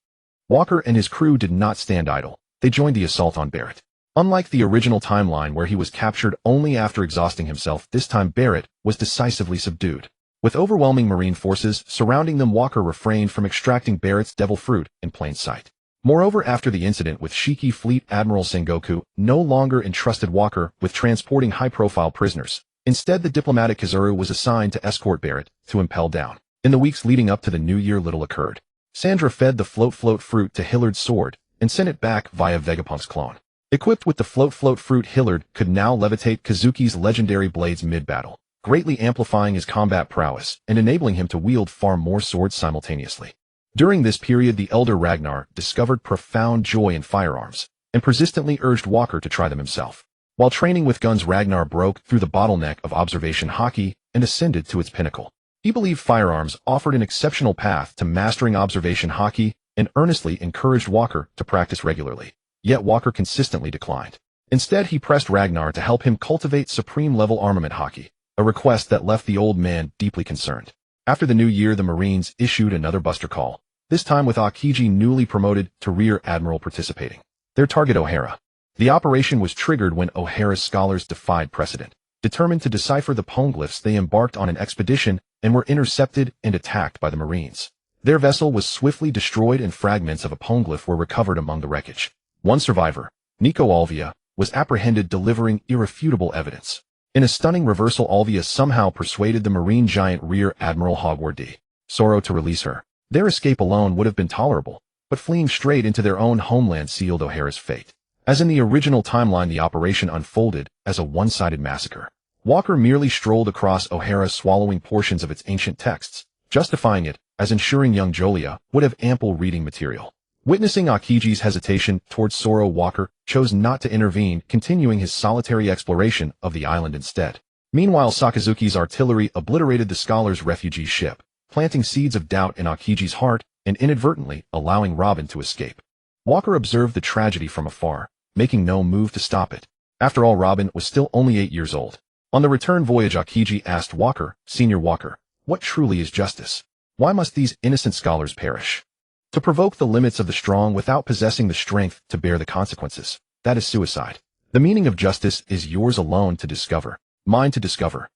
Walker and his crew did not stand idle. They joined the assault on Barrett. Unlike the original timeline where he was captured only after exhausting himself, this time Barrett was decisively subdued. With overwhelming marine forces surrounding them, Walker refrained from extracting Barrett's devil fruit in plain sight. Moreover, after the incident with Shiki Fleet, Admiral Sengoku no longer entrusted Walker with transporting high-profile prisoners. Instead, the diplomatic Kazuru was assigned to escort Barrett to impel down. In the weeks leading up to the new year, little occurred. Sandra fed the float fruit to Hillard's sword and sent it back via Vegapunk's clone. Equipped with the float fruit, Hillard could now levitate Kazuki's legendary blades mid-battle, greatly amplifying his combat prowess and enabling him to wield far more swords simultaneously. During this period, the elder Ragnar discovered profound joy in firearms and persistently urged Walker to try them himself. While training with guns, Ragnar broke through the bottleneck of observation haki and ascended to its pinnacle. He believed firearms offered an exceptional path to mastering observation haki and earnestly encouraged Walker to practice regularly. Yet Walker consistently declined. Instead, he pressed Ragnar to help him cultivate supreme-level armament haki, a request that left the old man deeply concerned. After the new year, the Marines issued another buster call, this time with Aokiji newly promoted to Rear Admiral participating. Their target, O'Hara. The operation was triggered when O'Hara's scholars defied precedent. Determined to decipher the poneglyphs, they embarked on an expedition and were intercepted and attacked by the Marines. Their vessel was swiftly destroyed and fragments of a poneglyph were recovered among the wreckage. One survivor, Nico Alvia, was apprehended, delivering irrefutable evidence. In a stunning reversal, Alvia somehow persuaded the Marine giant Rear Admiral Hogwarts D. Soro to release her. Their escape alone would have been tolerable, but fleeing straight into their own homeland sealed O'Hara's fate. As in the original timeline, the operation unfolded as a one-sided massacre. Walker merely strolled across O'Hara, swallowing portions of its ancient texts, justifying it as ensuring young Jolia would have ample reading material. Witnessing Aokiji's hesitation towards Soro, Walker chose not to intervene, continuing his solitary exploration of the island instead. Meanwhile, Sakazuki's artillery obliterated the scholar's refugee ship, planting seeds of doubt in Aokiji's heart and inadvertently allowing Robin to escape. Walker observed the tragedy from afar, making no move to stop it. After all, Robin was still only 8 years old. On the return voyage, Aokiji asked Walker, "Senior Walker, what truly is justice? Why must these innocent scholars perish? To provoke the limits of the strong without possessing the strength to bear the consequences, that is suicide. The meaning of justice is yours alone to discover, mine to discover.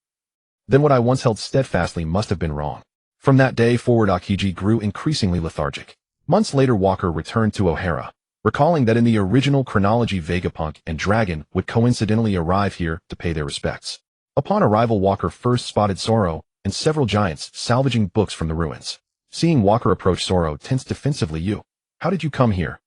Then what I once held steadfastly must have been wrong." From that day forward, Aokiji grew increasingly lethargic. Months later, Walker returned to O'Hara, recalling that in the original chronology, Vegapunk and Dragon would coincidentally arrive here to pay their respects. Upon arrival, Walker first spotted Soro and several giants salvaging books from the ruins. Seeing Walker approach, Soro tensed defensively. How did you come here?"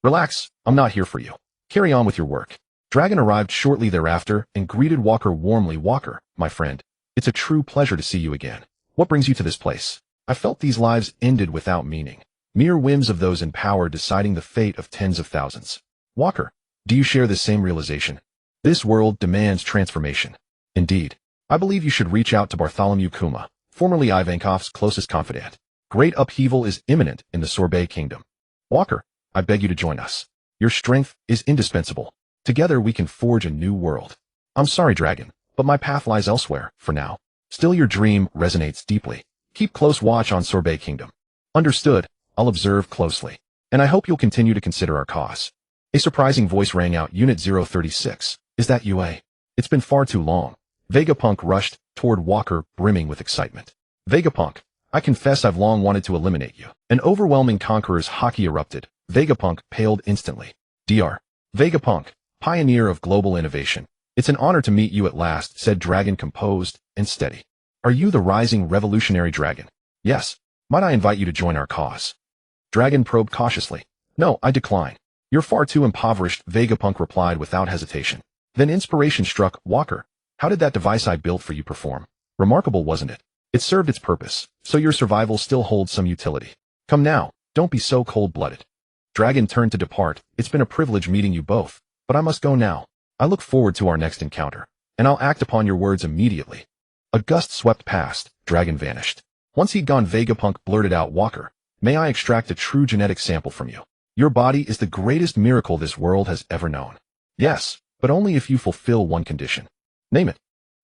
"Relax, I'm not here for you. Carry on with your work." Dragon arrived shortly thereafter and greeted Walker warmly. "Walker, my friend, it's a true pleasure to see you again. What brings you to this place?" "I felt these lives ended without meaning. Mere whims of those in power deciding the fate of tens of thousands." "Walker, do you share this same realization? This world demands transformation." "Indeed. I believe you should reach out to Bartholomew Kuma, formerly Ivankov's closest confidant. Great upheaval is imminent in the Sorbet Kingdom. Walker, I beg you to join us. Your strength is indispensable. Together we can forge a new world." "I'm sorry, Dragon, but my path lies elsewhere, for now." "Still, your dream resonates deeply. Keep close watch on Sorbet Kingdom." "Understood. I'll observe closely. And I hope you'll continue to consider our cause." A surprising voice rang out. "Unit 036, is that you? It's been far too long." Vegapunk rushed toward Walker, brimming with excitement. "Vegapunk, I confess I've long wanted to eliminate you." An overwhelming conqueror's haki erupted. Vegapunk paled instantly. "Dr. Vegapunk, pioneer of global innovation. It's an honor to meet you at last," said Dragon, composed and steady. "Are you the rising revolutionary dragon?" "Yes. Might I invite you to join our cause?" Dragon probed cautiously. "No, I decline. You're far too impoverished," Vegapunk replied without hesitation. Then inspiration struck. "Walker, how did that device I built for you perform? Remarkable, wasn't it? It served its purpose, so your survival still holds some utility. Come now, don't be so cold-blooded." Dragon turned to depart. "It's been a privilege meeting you both, but I must go now. I look forward to our next encounter, and I'll act upon your words immediately." A gust swept past. Dragon vanished. Once he'd gone, Vegapunk blurted out, "Walker, may I extract a true genetic sample from you? Your body is the greatest miracle this world has ever known." "Yes, but only if you fulfill one condition." "Name it."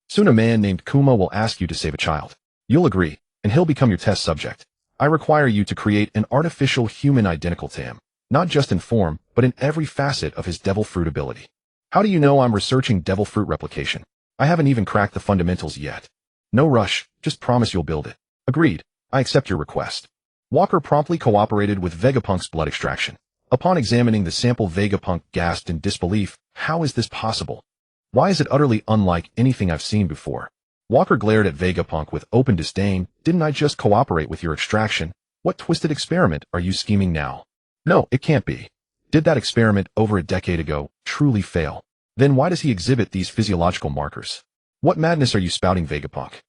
"Soon a man named Kuma will ask you to save a child. You'll agree, and he'll become your test subject. I require you to create an artificial human identical to him, not just in form, but in every facet of his devil fruit ability. How do you know I'm researching devil fruit replication? I haven't even cracked the fundamentals yet. No rush, just promise you'll build it. Agreed, I accept your request. Walker promptly cooperated with Vegapunk's blood extraction. Upon examining the sample, Vegapunk gasped in disbelief. How is this possible? Why is it utterly unlike anything I've seen before? Walker glared at Vegapunk with open disdain. Didn't I just cooperate with your extraction? What twisted experiment are you scheming now? No, it can't be. Did that experiment over a decade ago truly fail? Then why does he exhibit these physiological markers? What madness are you spouting, Vegapunk?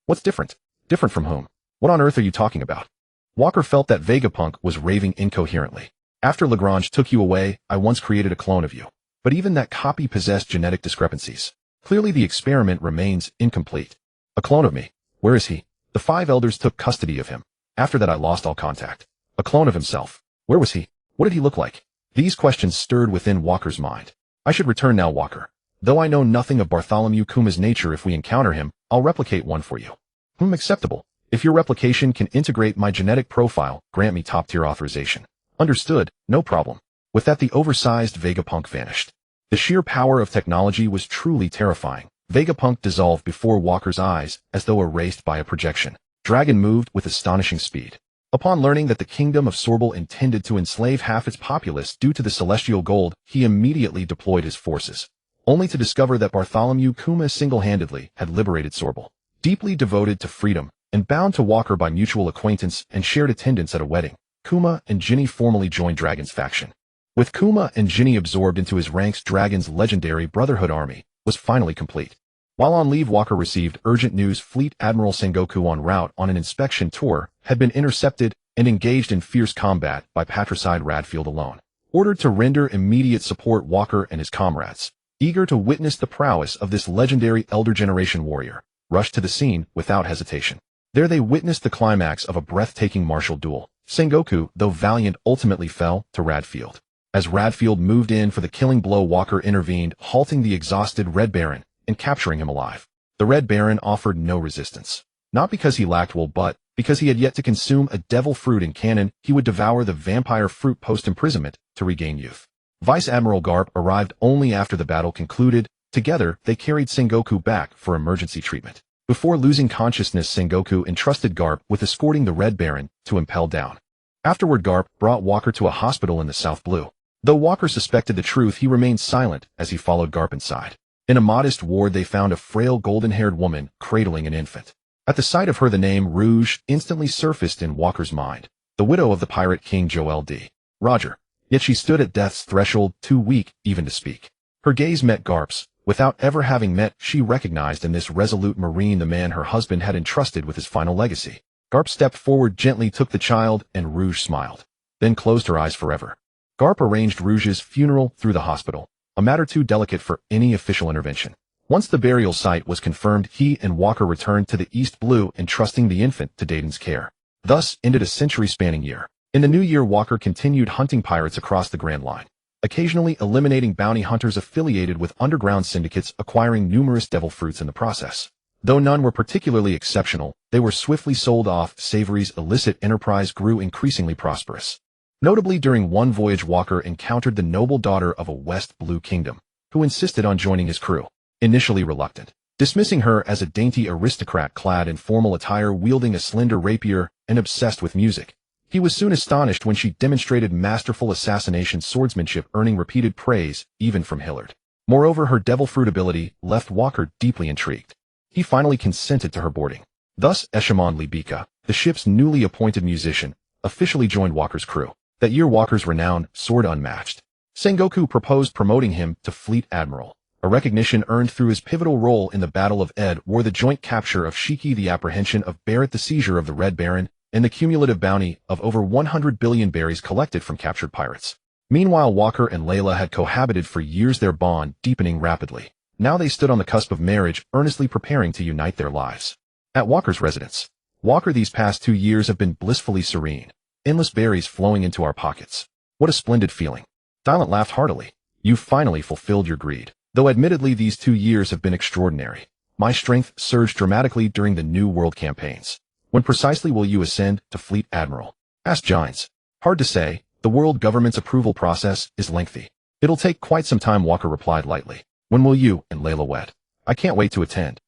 What's different? Different from whom? What on earth are you talking about? Walker felt that Vegapunk was raving incoherently. After Lagrange took you away, I once created a clone of you. But even that copy possessed genetic discrepancies. Clearly the experiment remains incomplete. A clone of me. Where is he? The 5 elders took custody of him. After that I lost all contact. A clone of himself. Where was he? What did he look like? These questions stirred within Walker's mind. I should return now, Walker. Though I know nothing of Bartholomew Kuma's nature, if we encounter him, I'll replicate one for you. Acceptable. If your replication can integrate my genetic profile, grant me top-tier authorization. Understood, no problem. With that, the oversized Vegapunk vanished. The sheer power of technology was truly terrifying. Vegapunk dissolved before Walker's eyes, as though erased by a projection. Dragon moved with astonishing speed. Upon learning that the kingdom of Sorbal intended to enslave half its populace due to the celestial gold, he immediately deployed his forces, only to discover that Bartholomew Kuma single-handedly had liberated Sorbal. Deeply devoted to freedom, and bound to Walker by mutual acquaintance and shared attendance at a wedding, Kuma and Ginny formally joined Dragon's faction. With Kuma and Ginny absorbed into his ranks, Dragon's legendary Brotherhood army was finally complete. While on leave, Walker received urgent news. Fleet Admiral Sengoku, en route on an inspection tour, had been intercepted and engaged in fierce combat by patricide Radfield alone. Ordered to render immediate support, Walker and his comrades, eager to witness the prowess of this legendary elder generation warrior, rushed to the scene without hesitation. There they witnessed the climax of a breathtaking martial duel. Sengoku, though valiant, ultimately fell to Radfield. As Radfield moved in for the killing blow, Walker intervened, halting the exhausted Red Baron and capturing him alive. The Red Baron offered no resistance. Not because he lacked will, but because he had yet to consume a devil fruit. In canon, he would devour the vampire fruit post-imprisonment to regain youth. Vice Admiral Garp arrived only after the battle concluded. Together, they carried Sengoku back for emergency treatment. Before losing consciousness, Sengoku entrusted Garp with escorting the Red Baron to Impel Down. Afterward, Garp brought Walker to a hospital in the South Blue. Though Walker suspected the truth, he remained silent as he followed Garp inside. In a modest ward, they found a frail golden-haired woman cradling an infant. At the sight of her, the name Rouge instantly surfaced in Walker's mind. The widow of the pirate king Joel D. Roger. Yet she stood at death's threshold, too weak even to speak. Her gaze met Garp's. Without ever having met, she recognized in this resolute marine the man her husband had entrusted with his final legacy. Garp stepped forward, gently took the child, and Rouge smiled, then closed her eyes forever. Garp arranged Rouge's funeral through the hospital, a matter too delicate for any official intervention. Once the burial site was confirmed, he and Walker returned to the East Blue, entrusting the infant to Dayton's care. Thus ended a century-spanning year. In the new year, Walker continued hunting pirates across the Grand Line, occasionally eliminating bounty hunters affiliated with underground syndicates, acquiring numerous devil fruits in the process. Though none were particularly exceptional, they were swiftly sold off. Savory's illicit enterprise grew increasingly prosperous. Notably, during one voyage, Walker encountered the noble daughter of a West Blue kingdom, who insisted on joining his crew. Initially reluctant, dismissing her as a dainty aristocrat clad in formal attire, wielding a slender rapier, and obsessed with music, he was soon astonished when she demonstrated masterful assassination swordsmanship, earning repeated praise, even from Hillard. Moreover, her devil fruit ability left Walker deeply intrigued. He finally consented to her boarding. Thus, Eshimon Libika, the ship's newly appointed musician, officially joined Walker's crew. That year, Walker's renown soared unmatched. Sengoku proposed promoting him to Fleet Admiral, a recognition earned through his pivotal role in the Battle of Ed War, the joint capture of Shiki, the apprehension of Barrett, the seizure of the Red Baron, and the cumulative bounty of over 100 billion berries collected from captured pirates. Meanwhile, Walker and Layla had cohabited for years, their bond deepening rapidly. Now they stood on the cusp of marriage, earnestly preparing to unite their lives. At Walker's residence, Walker, these past 2 years have been blissfully serene. Endless berries flowing into our pockets. What a splendid feeling. Silent laughed heartily. You've finally fulfilled your greed. Though admittedly these 2 years have been extraordinary. My strength surged dramatically during the New World campaigns. When precisely will you ascend to Fleet Admiral? Asked Gines. Hard to say. The world government's approval process is lengthy. It'll take quite some time, Walker replied lightly. When will you and Layla wed? I can't wait to attend.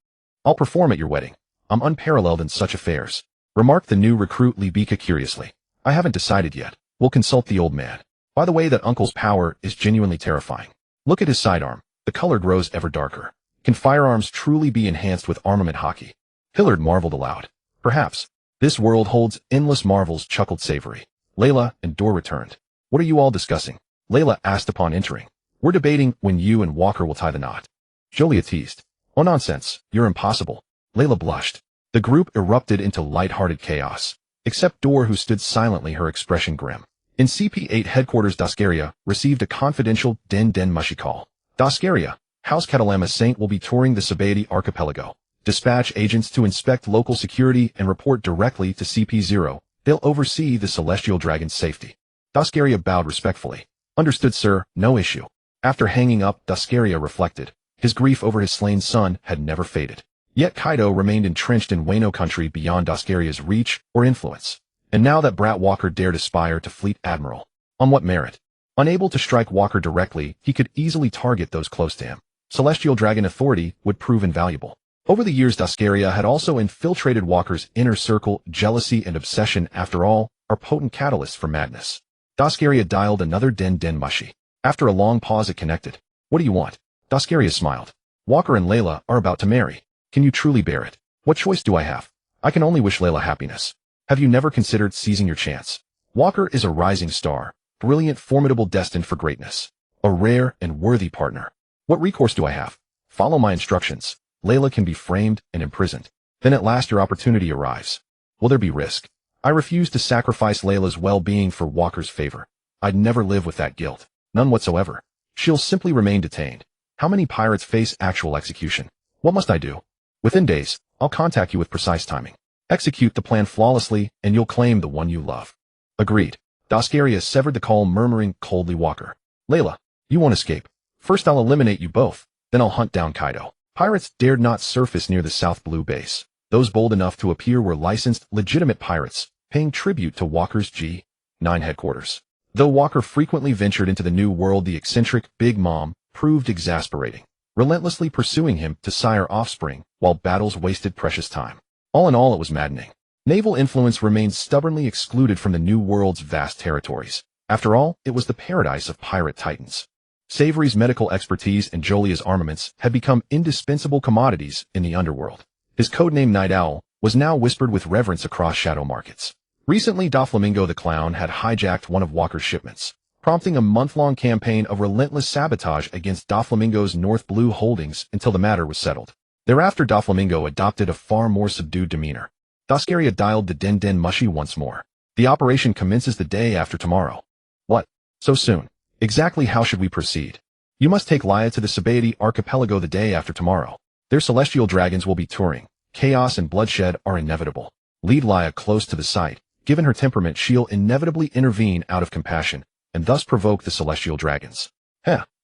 I'll perform at your wedding. I'm unparalleled in such affairs, remarked the new recruit Libika curiously. I haven't decided yet. We'll consult the old man. By the way, that uncle's power is genuinely terrifying. Look at his sidearm. The color grows ever darker. Can firearms truly be enhanced with armament Haki? Hillard marveled aloud. Perhaps. This world holds endless marvels, chuckled Savory. Layla and Dor returned. What are you all discussing? Layla asked upon entering. We're debating when you and Walker will tie the knot. Julia teased. Oh nonsense, you're impossible. Layla blushed. The group erupted into light-hearted chaos, except Dor, who stood silently, her expression grim. In CP8 headquarters, Dascaria received a confidential Den Mushy call. Dascaria, House Catalama Saint will be touring the Sabaody archipelago. Dispatch agents to inspect local security and report directly to CP0. They'll oversee the Celestial Dragon's safety. Dascaria bowed respectfully. Understood, sir, no issue. After hanging up, Dascaria reflected. His grief over his slain son had never faded. Yet Kaido remained entrenched in Wano country beyond Dascaria's reach or influence. And now that brat Walker dared aspire to Fleet Admiral. On what merit? Unable to strike Walker directly, he could easily target those close to him. Celestial Dragon authority would prove invaluable. Over the years, Dascaria had also infiltrated Walker's inner circle. Jealousy and obsession, after all, are potent catalysts for madness. Dascaria dialed another Den Mushy. After a long pause, it connected. What do you want? Dascaria smiled. Walker and Layla are about to marry. Can you truly bear it? What choice do I have? I can only wish Layla happiness. Have you never considered seizing your chance? Walker is a rising star, brilliant, formidable, destined for greatness. A rare and worthy partner. What recourse do I have? Follow my instructions. Layla can be framed and imprisoned. Then at last your opportunity arrives. Will there be risk? I refuse to sacrifice Layla's well-being for Walker's favor. I'd never live with that guilt. None whatsoever. She'll simply remain detained. How many pirates face actual execution? What must I do? Within days, I'll contact you with precise timing. Execute the plan flawlessly, and you'll claim the one you love. Agreed. Dascaria severed the call, murmuring coldly, Walker. Layla, you won't escape. First I'll eliminate you both, then I'll hunt down Kaido. Pirates dared not surface near the South Blue base. Those bold enough to appear were licensed, legitimate pirates, paying tribute to Walker's G9 headquarters. Though Walker frequently ventured into the New World, the eccentric Big Mom proved exasperating, relentlessly pursuing him to sire offspring while battles wasted precious time. All in all, it was maddening. Naval influence remained stubbornly excluded from the New World's vast territories. After all, it was the paradise of pirate titans. Savory's medical expertise and Jolia's armaments had become indispensable commodities in the underworld. His codename Night Owl was now whispered with reverence across shadow markets. Recently, Doflamingo the Clown had hijacked one of Walker's shipments, prompting a month-long campaign of relentless sabotage against Doflamingo's North Blue holdings until the matter was settled. Thereafter, Doflamingo adopted a far more subdued demeanor. Dascaria dialed the Den Mushy once more. The operation commences the day after tomorrow. What? So soon? Exactly how should we proceed? You must take Laya to the Sabaody archipelago the day after tomorrow. Their celestial dragons will be touring. Chaos and bloodshed are inevitable. Lead Laya close to the site. Given her temperament, she'll inevitably intervene out of compassion, and thus provoke the celestial dragons.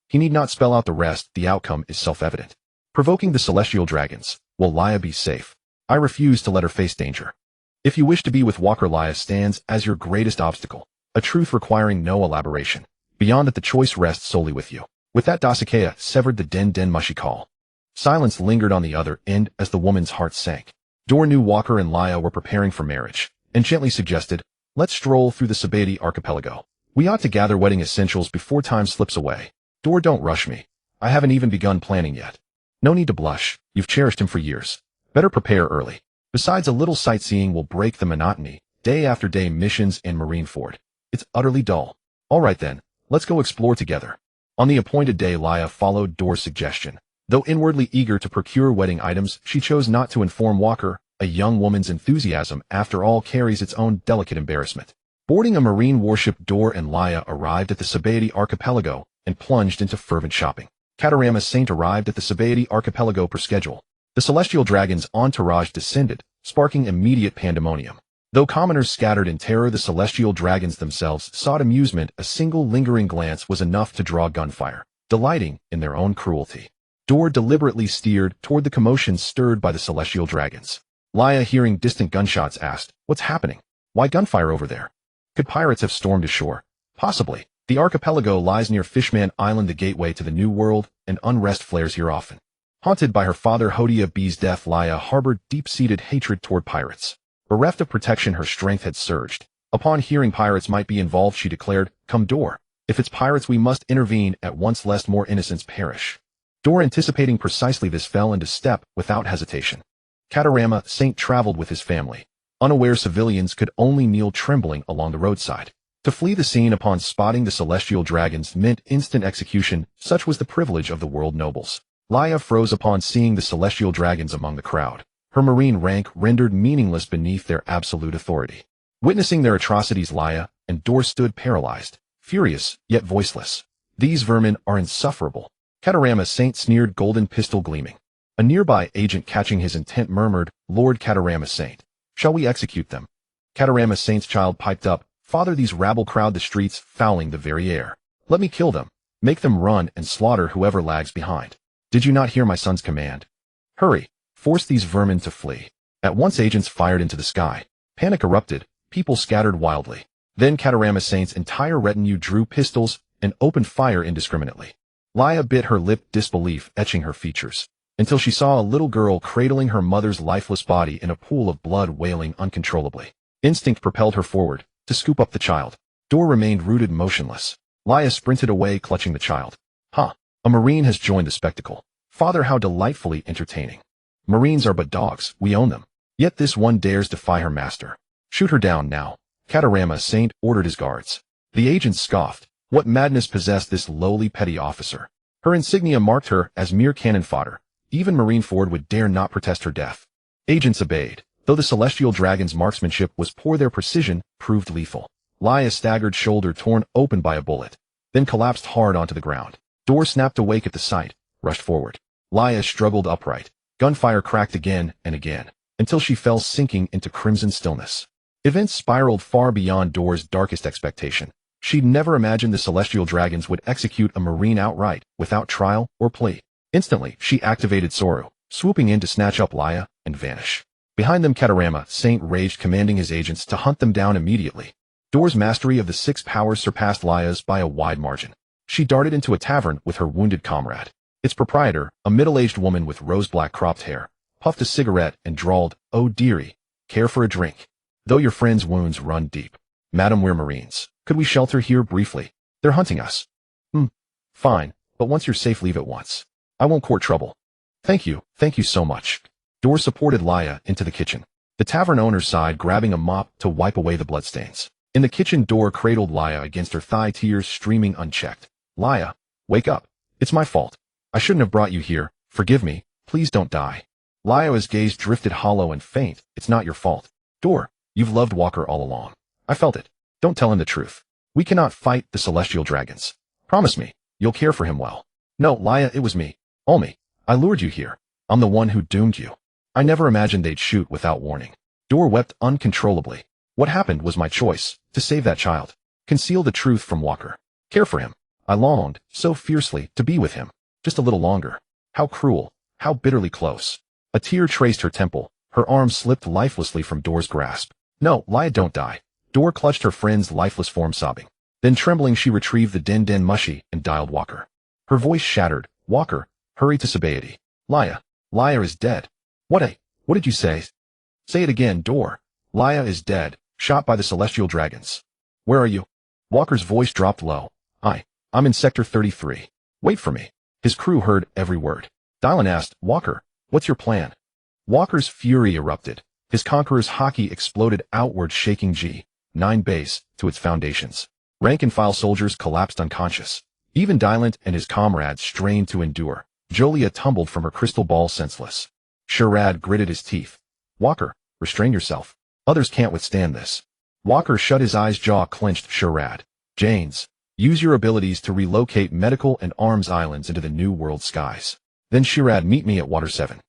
He need not spell out the rest, the outcome is self-evident. Provoking the celestial dragons. Will Laya be safe? I refuse to let her face danger. If you wish to be with Walker, Laya stands as your greatest obstacle, a truth requiring no elaboration. Beyond that, the choice rests solely with you. With that, Dascaria severed the Den Mushy call. Silence lingered on the other end as the woman's heart sank. Dor knew Walker and Laya were preparing for marriage, and gently suggested, let's stroll through the Sabaody archipelago. We ought to gather wedding essentials before time slips away. Dor, don't rush me. I haven't even begun planning yet. No need to blush. You've cherished him for years. Better prepare early. Besides, a little sightseeing will break the monotony. Day after day missions in Marineford. It's utterly dull. All right then, let's go explore together. On the appointed day, Laya followed Dor's suggestion. Though inwardly eager to procure wedding items, she chose not to inform Walker. A young woman's enthusiasm, after all, carries its own delicate embarrassment. Boarding a marine warship, Dor and Laya arrived at the Sabaody archipelago and plunged into fervent shopping. Catarama Saint arrived at the Sabaody archipelago per schedule. The celestial dragon's entourage descended, sparking immediate pandemonium. Though commoners scattered in terror, the celestial dragons themselves sought amusement. A single lingering glance was enough to draw gunfire, delighting in their own cruelty. Door deliberately steered toward the commotion stirred by the celestial dragons. Laya, hearing distant gunshots, asked, "What's happening? Why gunfire over there? Could pirates have stormed ashore?" "Possibly. The archipelago lies near Fishman Island, the gateway to the New World, and unrest flares here often." Haunted by her father Hodia B's death, Laya harbored deep-seated hatred toward pirates. Bereft of protection, her strength had surged. Upon hearing pirates might be involved, she declared, "Come, Door. If it's pirates, we must intervene at once lest more innocents perish." Door, anticipating precisely this, fell into step without hesitation. Catarama Saint traveled with his family. Unaware civilians could only kneel trembling along the roadside. To flee the scene upon spotting the celestial dragons meant instant execution. Such was the privilege of the world nobles. Laya froze upon seeing the celestial dragons among the crowd, her marine rank rendered meaningless beneath their absolute authority. Witnessing their atrocities, Laya and Door stood paralyzed, furious yet voiceless. "These vermin are insufferable." Catarama Saint sneered, golden pistol gleaming. A nearby agent, catching his intent, murmured, "Lord Catarama Saint, shall we execute them?" Catarama Saint's child piped up, "Father, these rabble crowd the streets, fouling the very air. Let me kill them. Make them run and slaughter whoever lags behind. Did you not hear my son's command? Hurry, force these vermin to flee." At once agents fired into the sky. Panic erupted, people scattered wildly. Then Catarama Saint's entire retinue drew pistols and opened fire indiscriminately. Laya bit her lip, disbelief etching her features, until she saw a little girl cradling her mother's lifeless body in a pool of blood, wailing uncontrollably. Instinct propelled her forward, to scoop up the child. Door remained rooted motionless. Laya sprinted away, clutching the child. "Ha! A Marine has joined the spectacle. Father, how delightfully entertaining. Marines are but dogs, we own them. Yet this one dares defy her master. Shoot her down now." Catarama Saint ordered his guards. The agents scoffed. What madness possessed this lowly petty officer? Her insignia marked her as mere cannon fodder. Even Marineford would dare not protest her death. Agents obeyed. Though the celestial dragon's marksmanship was poor, their precision proved lethal. Laya staggered, shoulder torn open by a bullet, then collapsed hard onto the ground. Door snapped awake at the sight, rushed forward. Laya struggled upright. Gunfire cracked again and again, until she fell sinking into crimson stillness. Events spiraled far beyond Door's darkest expectation. She'd never imagined the celestial dragons would execute a Marine outright, without trial or plea. Instantly, she activated Soru, swooping in to snatch up Laya and vanish. Behind them, Catarama Saint raged, commanding his agents to hunt them down immediately. Door's mastery of the six powers surpassed Laya's by a wide margin. She darted into a tavern with her wounded comrade. Its proprietor, a middle-aged woman with rose-black cropped hair, puffed a cigarette and drawled, "Oh dearie, care for a drink? Though your friend's wounds run deep. Madam, we're Marines. Could we shelter here briefly? They're hunting us." Fine, but once you're safe, leave at once. I won't court trouble." Thank you so much." Door supported Laya into the kitchen. The tavern owner sighed, grabbing a mop to wipe away the bloodstains. In the kitchen, Door cradled Laya against her thigh, tears streaming unchecked. "Laya, wake up. It's my fault. I shouldn't have brought you here. Forgive me. Please don't die." Laya's gaze drifted hollow and faint. "It's not your fault. Door, you've loved Walker all along. I felt it. Don't tell him the truth. We cannot fight the celestial dragons. Promise me, you'll care for him well." "No, Laya, it was me. All me. I lured you here. I'm the one who doomed you. I never imagined they'd shoot without warning." Door wept uncontrollably. "What happened was my choice, to save that child. Conceal the truth from Walker. Care for him. I longed, so fiercely, to be with him. Just a little longer. How cruel, how bitterly close." A tear traced her temple. Her arm slipped lifelessly from Door's grasp. "No, Laya, don't die." Door clutched her friend's lifeless form, sobbing. Then, trembling, she retrieved the den mushy and dialed Walker. Her voice shattered. "Walker, hurry to Sabayati. Laya is dead." What did you say?" "Say it again, Door." "Laya is dead, shot by the celestial dragons." "Where are you?" Walker's voice dropped low. I'm in Sector 33. Wait for me." His crew heard every word. Dylan asked, "Walker, what's your plan?" Walker's fury erupted. His conqueror's Haki exploded outward, shaking G9 base to its foundations. Rank-and-file soldiers collapsed unconscious. Even Dylan and his comrades strained to endure. Jolia tumbled from her crystal ball senseless. Sharad gritted his teeth. "Walker, restrain yourself. Others can't withstand this." Walker shut his eyes, jaw clenched. "Sharad. Janes, use your abilities to relocate medical and arms islands into the New World skies. Then Sharad, meet me at Water 7.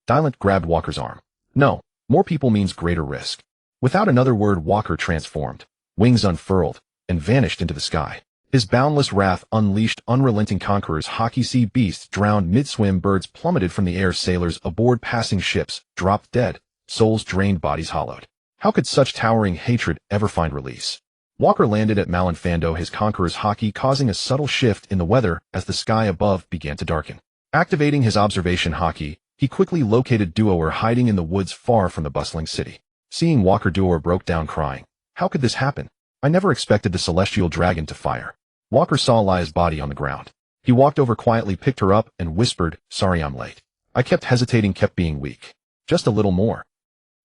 Dylan grabbed Walker's arm. "No, More people means greater risk. Without another word, Walker transformed, wings unfurled, and vanished into the sky. His boundless wrath unleashed unrelenting conquerors. Haki sea beasts drowned mid-swim, birds plummeted from the air, sailors aboard passing ships dropped dead, souls drained, bodies hollowed. How could such towering hatred ever find release? Walker landed at Marineford, his conqueror's Haki causing a subtle shift in the weather as the sky above began to darken. Activating his observation Haki, he quickly located Duoer hiding in the woods far from the bustling city. Seeing Walker, Duoer broke down crying. How could this happen? I never expected the celestial dragon to fire. Walker saw Laya's body on the ground. He walked over quietly, picked her up, and whispered, "Sorry I'm late. I kept hesitating, kept being weak. Just a little more."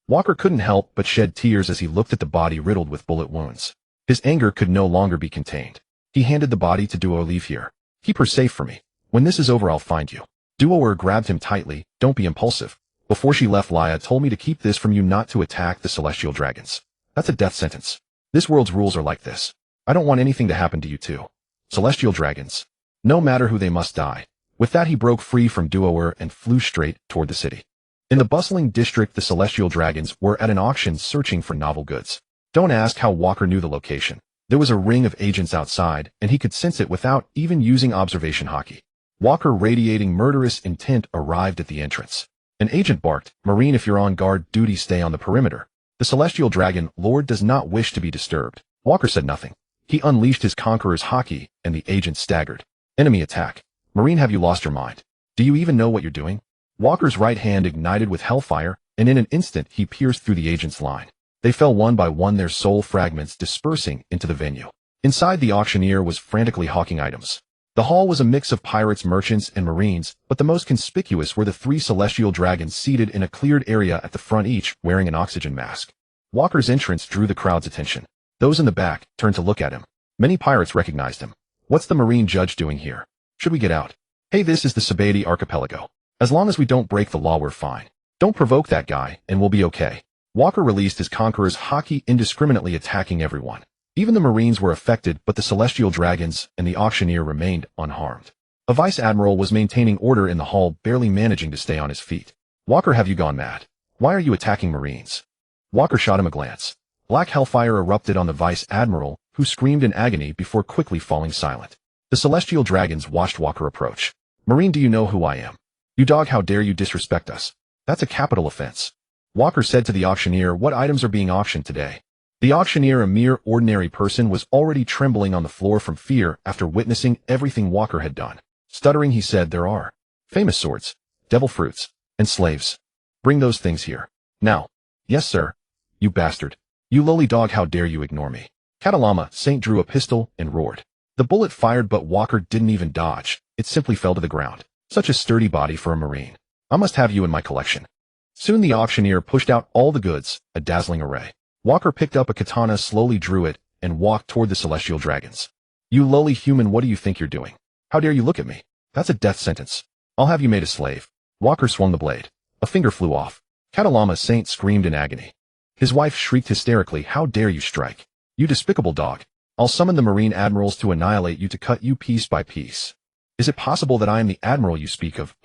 Walker couldn't help but shed tears as he looked at the body riddled with bullet wounds. His anger could no longer be contained. He handed the body to Duoer. "Leave here. Keep her safe for me. When this is over, I'll find you." Duoer grabbed him tightly. "Don't be impulsive. Before she left, Laya told me to keep this from you, not to attack the celestial dragons. That's a death sentence. This world's rules are like this. I don't want anything to happen to you too. Celestial dragons. No matter who, they must die." With that, he broke free from Duoer and flew straight toward the city. In the bustling district, the celestial dragons were at an auction searching for novel goods. Don't ask how Walker knew the location. There was a ring of agents outside, and he could sense it without even using observation Haki. Walker, radiating murderous intent, arrived at the entrance. An agent barked, "Marine, if you're on guard duty, stay on the perimeter. The celestial dragon lord does not wish to be disturbed." Walker said nothing. He unleashed his conqueror's Haki, and the agent staggered. "Enemy attack. Marine, have you lost your mind? Do you even know what you're doing?" Walker's right hand ignited with hellfire, and in an instant he pierced through the agent's line. They fell one by one, their soul fragments dispersing into the venue. Inside, the auctioneer was frantically hawking items. The hall was a mix of pirates, merchants, and marines, but the most conspicuous were the three celestial dragons seated in a cleared area at the front, each wearing an oxygen mask. Walker's entrance drew the crowd's attention. Those in the back turned to look at him. Many pirates recognized him. "What's the marine judge doing here? Should we get out?" "Hey, this is the Subdue archipelago. As long as we don't break the law, we're fine. Don't provoke that guy, and we'll be okay." Walker released his conqueror's Haki, indiscriminately attacking everyone. Even the marines were affected, but the celestial dragons and the auctioneer remained unharmed. A vice admiral was maintaining order in the hall, barely managing to stay on his feet. "Walker, have you gone mad? Why are you attacking marines?" Walker shot him a glance. Black hellfire erupted on the vice admiral, who screamed in agony before quickly falling silent. The celestial dragons watched Walker approach. "Marine, do you know who I am? You dog, how dare you disrespect us? That's a capital offense." Walker said to the auctioneer, "What items are being auctioned today?" The auctioneer, a mere ordinary person, was already trembling on the floor from fear after witnessing everything Walker had done. Stuttering, he said, "There are famous swords, devil fruits, and slaves. Bring those things here. Now." "Yes, sir." "You bastard. You lowly dog, how dare you ignore me?" Catalama Saint drew a pistol and roared. The bullet fired, but Walker didn't even dodge. It simply fell to the ground. Such a sturdy body for a marine. "I must have you in my collection." Soon the auctioneer pushed out all the goods, a dazzling array. Walker picked up a katana, slowly drew it, and walked toward the celestial dragons. "You lowly human, what do you think you're doing? How dare you look at me? That's a death sentence. I'll have you made a slave." Walker swung the blade. A finger flew off. Catalama Saint screamed in agony. His wife shrieked hysterically, "How dare you strike? You despicable dog. I'll summon the marine admirals to annihilate you, to cut you piece by piece." "Is it possible that I am the admiral you speak of?"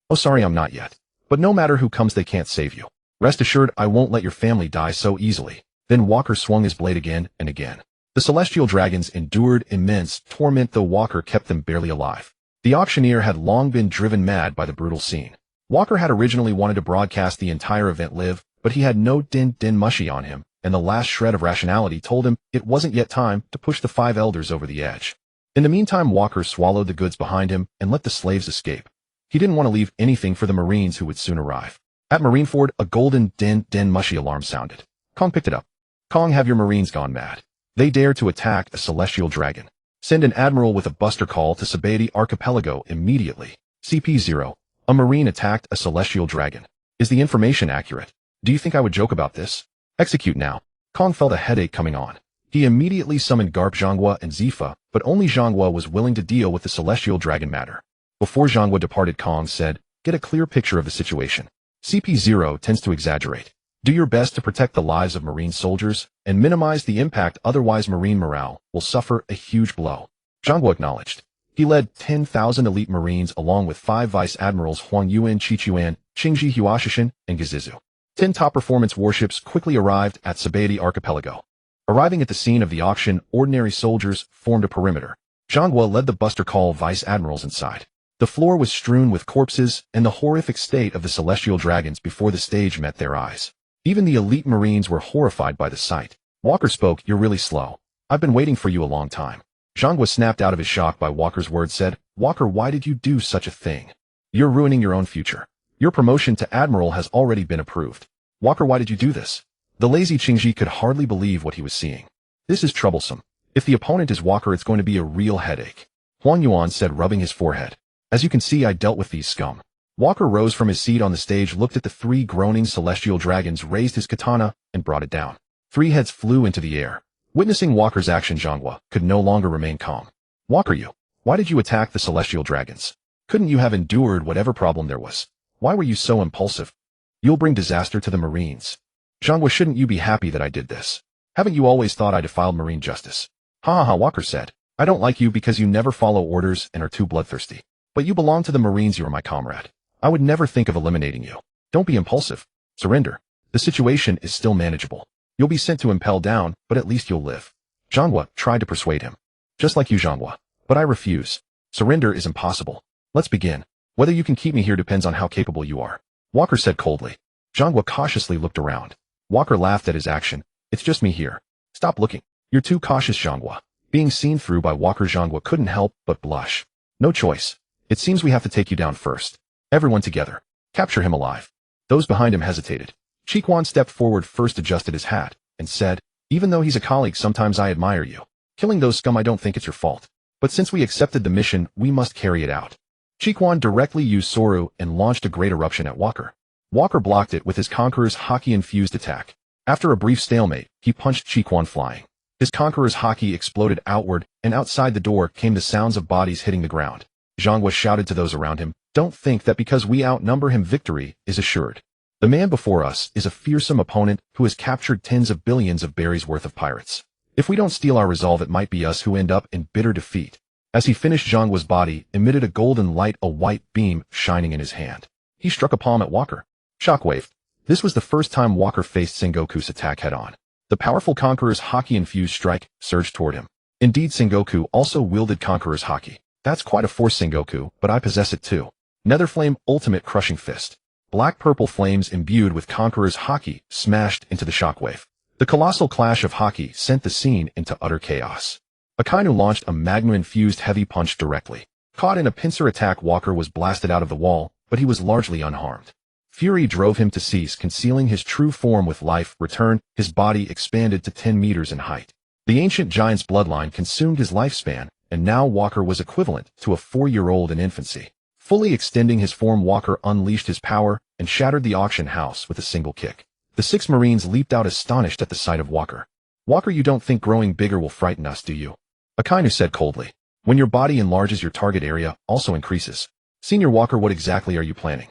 "Oh, sorry, I'm not yet. But no matter who comes, they can't save you. Rest assured, I won't let your family die so easily." Then Walker swung his blade again and again. The celestial dragons endured immense torment, though Walker kept them barely alive. The auctioneer had long been driven mad by the brutal scene. Walker had originally wanted to broadcast the entire event live, but he had no din mushy on him, and the last shred of rationality told him it wasn't yet time to push the five elders over the edge. In the meantime, Walker swallowed the goods behind him and let the slaves escape. He didn't want to leave anything for the marines who would soon arrive. At Marineford, a golden din mushy alarm sounded. Kong picked it up. "Kong, have your marines gone mad? They dare to attack a celestial dragon. Send an admiral with a buster call to Subdue archipelago immediately." CP0. A marine attacked a celestial dragon. Is the information accurate? Do you think I would joke about this? Execute now. Kong felt a headache coming on. He immediately summoned Garp, Zhonghua, and Zifa, but only Zhonghua was willing to deal with the celestial dragon matter. Before Zhonghua departed, Kong said, "Get a clear picture of the situation. CP0 tends to exaggerate. Do your best to protect the lives of marine soldiers and minimize the impact, otherwise marine morale will suffer a huge blow." Zhonghua acknowledged. He led 10,000 elite marines along with 5 vice admirals, Huang Yuan, Chi Chuan, Qingji Huashishan, and Gazizu. 10 top-performance warships quickly arrived at Sabaody Archipelago. Arriving at the scene of the auction, ordinary soldiers formed a perimeter. Zhanghua led the Buster Call vice admirals inside. The floor was strewn with corpses and the horrific state of the celestial dragons before the stage met their eyes. Even the elite marines were horrified by the sight. Walker spoke, "You're really slow. I've been waiting for you a long time." Zhanghua, snapped out of his shock by Walker's words, said, "Walker, why did you do such a thing? You're ruining your own future. Your promotion to Admiral has already been approved. Walker, why did you do this?" The lazy Qingji could hardly believe what he was seeing. "This is troublesome. If the opponent is Walker, it's going to be a real headache," Huang Yuan said, rubbing his forehead. "As you can see, I dealt with these scum." Walker rose from his seat on the stage, looked at the 3 groaning celestial dragons, raised his katana, and brought it down. 3 heads flew into the air. Witnessing Walker's action, Zhanghua could no longer remain calm. "Walker, why did you attack the celestial dragons? Couldn't you have endured whatever problem there was? Why were you so impulsive? You'll bring disaster to the Marines." "Zhanghua, shouldn't you be happy that I did this? Haven't you always thought I defied Marine justice?" "Ha ha ha," Walker said. "I don't like you because you never follow orders and are too bloodthirsty. But you belong to the Marines, you are my comrade. I would never think of eliminating you. Don't be impulsive. Surrender. The situation is still manageable. You'll be sent to Impel Down, but at least you'll live." Zhanghua tried to persuade him. "Just like you, Zhanghua. But I refuse. Surrender is impossible. Let's begin. Whether you can keep me here depends on how capable you are," Walker said coldly. Zhanghua cautiously looked around. Walker laughed at his action. "It's just me here. Stop looking. You're too cautious, Zhanghua." Being seen through by Walker, Zhanghua couldn't help but blush. "No choice. It seems we have to take you down first. Everyone together. Capture him alive." Those behind him hesitated. Chiquan stepped forward first, adjusted his hat, and said, "Even though he's a colleague, sometimes I admire you. Killing those scum, I don't think it's your fault. But since we accepted the mission, we must carry it out." Chiquan directly used Soru and launched a great eruption at Walker. Walker blocked it with his Conqueror's Haki-infused attack. After a brief stalemate, he punched Chiquan flying. His Conqueror's Haki exploded outward, and outside the door came the sounds of bodies hitting the ground. Zhanghua shouted to those around him, "Don't think that because we outnumber him, victory is assured. The man before us is a fearsome opponent who has captured tens of billions of berries worth of pirates. If we don't steel our resolve, it might be us who end up in bitter defeat." As he finished, Zhanghua's body emitted a golden light, a white beam shining in his hand. He struck a palm at Walker. Shockwave. This was the first time Walker faced Sengoku's attack head-on. The powerful Conqueror's Haki-infused strike surged toward him. Indeed, Sengoku also wielded Conqueror's Haki. "That's quite a force, Sengoku, but I possess it too." Netherflame Ultimate Crushing Fist. Black-purple flames imbued with Conqueror's Haki smashed into the shockwave. The colossal clash of Haki sent the scene into utter chaos. Akainu launched a magma-infused heavy punch directly. Caught in a pincer attack, Walker was blasted out of the wall, but he was largely unharmed. Fury drove him to cease, concealing his true form with life return. His body expanded to 10 meters in height. The ancient giant's bloodline consumed his lifespan, and now Walker was equivalent to a 4-year-old in infancy. Fully extending his form, Walker unleashed his power and shattered the auction house with a single kick. The 6 Marines leaped out astonished at the sight of Walker. "Walker, you don't think growing bigger will frighten us, do you?" Akainu said coldly. "When your body enlarges, your target area also increases." "Senior Walker, what exactly are you planning?"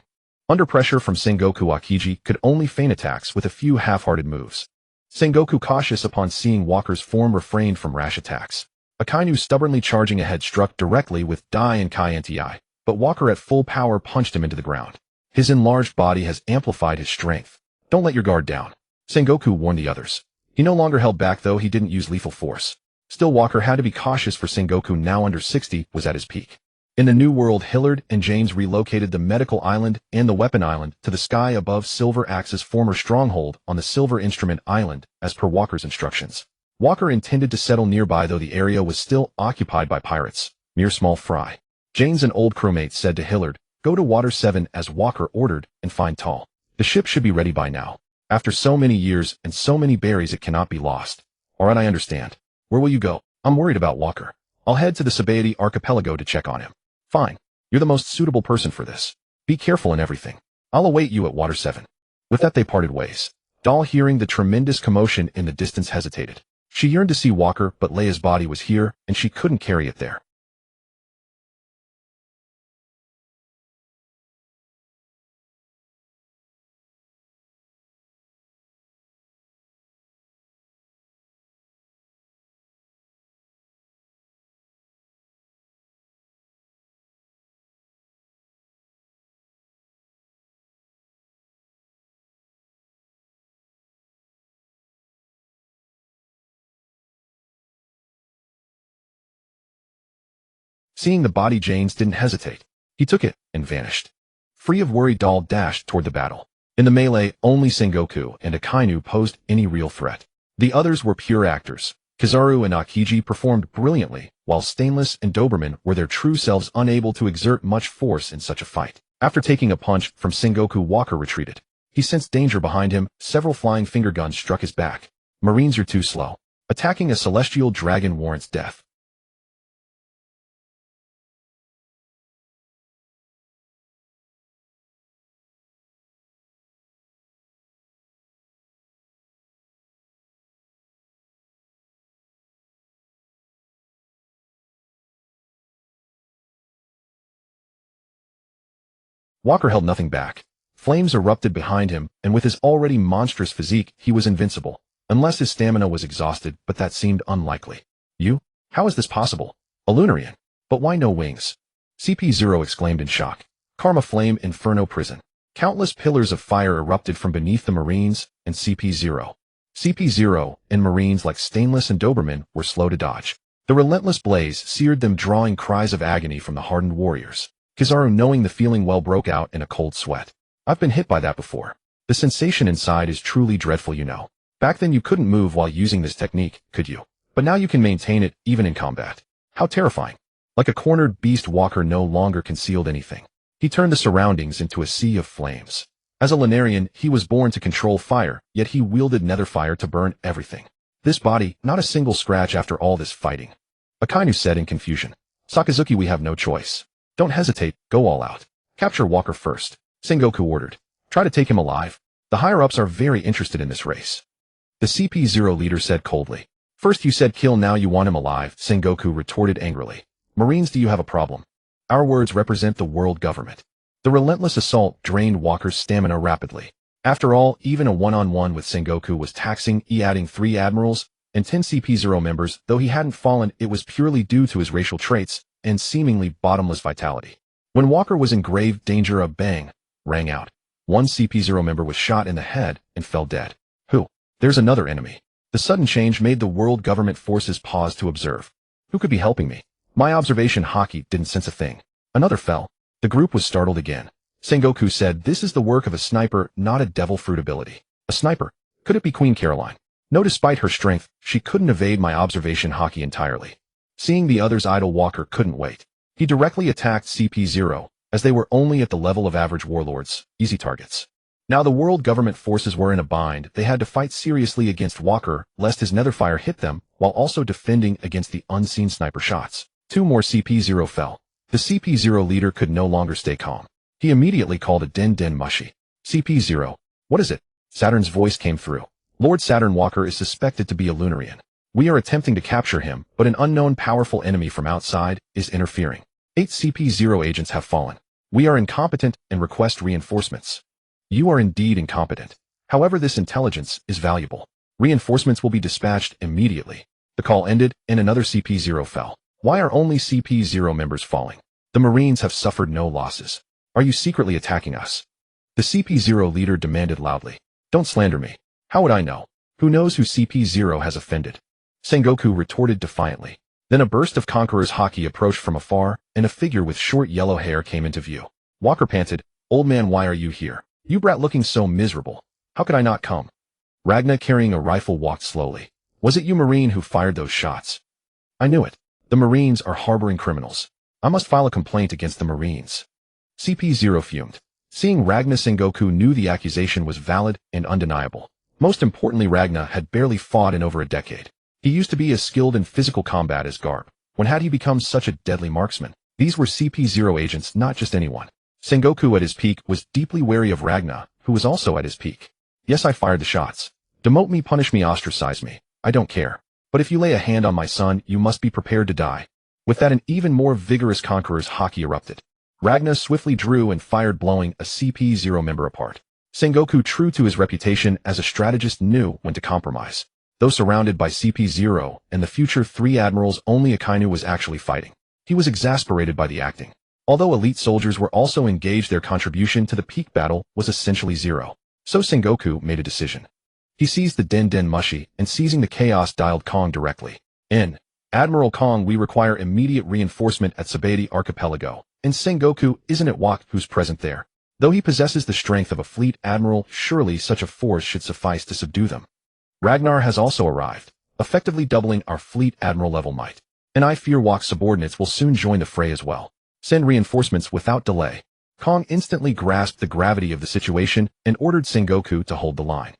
Under pressure from Sengoku, Akiji could only feign attacks with a few half-hearted moves. Sengoku, cautious upon seeing Walker's form, refrained from rash attacks. Akainu, stubbornly charging ahead, struck directly with Dai and Kai Nti, but Walker at full power punched him into the ground. His enlarged body has amplified his strength. "Don't let your guard down," Sengoku warned the others. He no longer held back, though he didn't use lethal force. Still, Walker had to be cautious, for Sengoku, now under 60, was at his peak. In the New World, Hillard and James relocated the Medical Island and the Weapon Island to the sky above Silver Axe's former stronghold on the Silver Instrument Island, as per Walker's instructions. Walker intended to settle nearby, though the area was still occupied by pirates. Mere small fry. James, an old crewmate, said to Hillard, "Go to Water 7 as Walker ordered and find Tall. The ship should be ready by now. After so many years and so many berries, it cannot be lost." "All right, I understand. Where will you go?" "I'm worried about Walker. I'll head to the Sabaody Archipelago to check on him." "Fine. You're the most suitable person for this. Be careful in everything. I'll await you at Water 7. With that, they parted ways. Doll, hearing the tremendous commotion in the distance, hesitated. She yearned to see Walker, but Leia's body was here, and she couldn't carry it there. Seeing the body, Janes didn't hesitate. He took it and vanished. Free of worry, Dahl dashed toward the battle. In the melee, only Sengoku and Akainu posed any real threat. The others were pure actors. Kizaru and Akiji performed brilliantly, while Stainless and Doberman were their true selves, unable to exert much force in such a fight. After taking a punch from Sengoku, Walker retreated. He sensed danger behind him. Several flying finger guns struck his back. Marines are too slow. Attacking a celestial dragon warrants death. Walker held nothing back. Flames erupted behind him, and with his already monstrous physique, he was invincible. Unless his stamina was exhausted, but that seemed unlikely. You? How is this possible? A Lunarian. But why no wings? CP0 exclaimed in shock. Karma Flame Inferno Prison. Countless pillars of fire erupted from beneath the Marines and CP0. CP0 and Marines like Stainless and Doberman were slow to dodge. The relentless blaze seared them, drawing cries of agony from the hardened warriors. Kizaru, knowing the feeling well, broke out in a cold sweat. I've been hit by that before. The sensation inside is truly dreadful, you know. Back then you couldn't move while using this technique, could you? But now you can maintain it, even in combat. How terrifying. Like a cornered beast, Walker no longer concealed anything. He turned the surroundings into a sea of flames. As a Lunarian, he was born to control fire, yet he wielded nether fire to burn everything. This body, not a single scratch after all this fighting. Akainu said in confusion. Sakazuki, we have no choice. Don't hesitate, go all out. Capture Walker first. Sengoku ordered. Try to take him alive. The higher-ups are very interested in this race. The CP0 leader said coldly. First you said kill, now you want him alive, Sengoku retorted angrily. Marines, do you have a problem? Our words represent the world government. The relentless assault drained Walker's stamina rapidly. After all, even a one-on-one with Sengoku was taxing. Adding 3 Admirals and 10 CP0 members, though he hadn't fallen, it was purely due to his racial traits and seemingly bottomless vitality. When Walker was in grave danger, a bang rang out. One CP0 member was shot in the head and fell dead. Who? There's another enemy. The sudden change made the world government forces pause to observe. Who could be helping me? My observation Haki didn't sense a thing. Another fell. The group was startled again. Sengoku said, this is the work of a sniper, not a devil fruit ability. A sniper? Could it be Queen Caroline? No, despite her strength, she couldn't evade my observation Haki entirely. Seeing the others idle, Walker couldn't wait. He directly attacked CP0, as they were only at the level of average warlords, easy targets. Now the world government forces were in a bind. They had to fight seriously against Walker, lest his netherfire hit them, while also defending against the unseen sniper shots. 2 more CP0 fell. The CP0 leader could no longer stay calm. He immediately called a Den Mushi. CP0. What is it? Saturn's voice came through. Lord Saturn, Walker is suspected to be a Lunarian. We are attempting to capture him, but an unknown powerful enemy from outside is interfering. 8 CP0 agents have fallen. We are incompetent and request reinforcements. You are indeed incompetent. However, this intelligence is valuable. Reinforcements will be dispatched immediately. The call ended, and another CP0 fell. Why are only CP0 members falling? The Marines have suffered no losses. Are you secretly attacking us? The CP0 leader demanded loudly. Don't slander me. How would I know? Who knows who CP0 has offended? Sengoku retorted defiantly. Then a burst of Conqueror's Haki approached from afar, and a figure with short yellow hair came into view. Walker panted, Old man, why are you here? You brat looking so miserable. How could I not come? Ragna, carrying a rifle, walked slowly. Was it you, Marine, who fired those shots? I knew it. The Marines are harboring criminals. I must file a complaint against the Marines. CP0 fumed. Seeing Ragna, Sengoku knew the accusation was valid and undeniable. Most importantly, Ragna had barely fought in over a decade. He used to be as skilled in physical combat as Garb. When had he become such a deadly marksman? These were CP0 agents, not just anyone. Sengoku at his peak was deeply wary of Ragna, who was also at his peak. Yes, I fired the shots. Demote me, punish me, ostracize me. I don't care. But if you lay a hand on my son, you must be prepared to die. With that, an even more vigorous Conqueror's Haki erupted. Ragna swiftly drew and fired, blowing a CP0 member apart. Sengoku, true to his reputation as a strategist, knew when to compromise. Though surrounded by CP0 and the future 3 Admirals, only Akainu was actually fighting. He was exasperated by the acting. Although elite soldiers were also engaged, their contribution to the peak battle was essentially zero. So Sengoku made a decision. He seized the Den Mushi and, seizing the chaos, dialed Kong directly in. Admiral Kong, we require immediate reinforcement at Subdue Archipelago. And Sengoku, isn't it Wak who's present there? Though he possesses the strength of a fleet admiral, surely such a force should suffice to subdue them. Ragnar has also arrived, effectively doubling our fleet admiral level might. And I fear Wak's subordinates will soon join the fray as well. Send reinforcements without delay. Kong instantly grasped the gravity of the situation and ordered Sengoku to hold the line.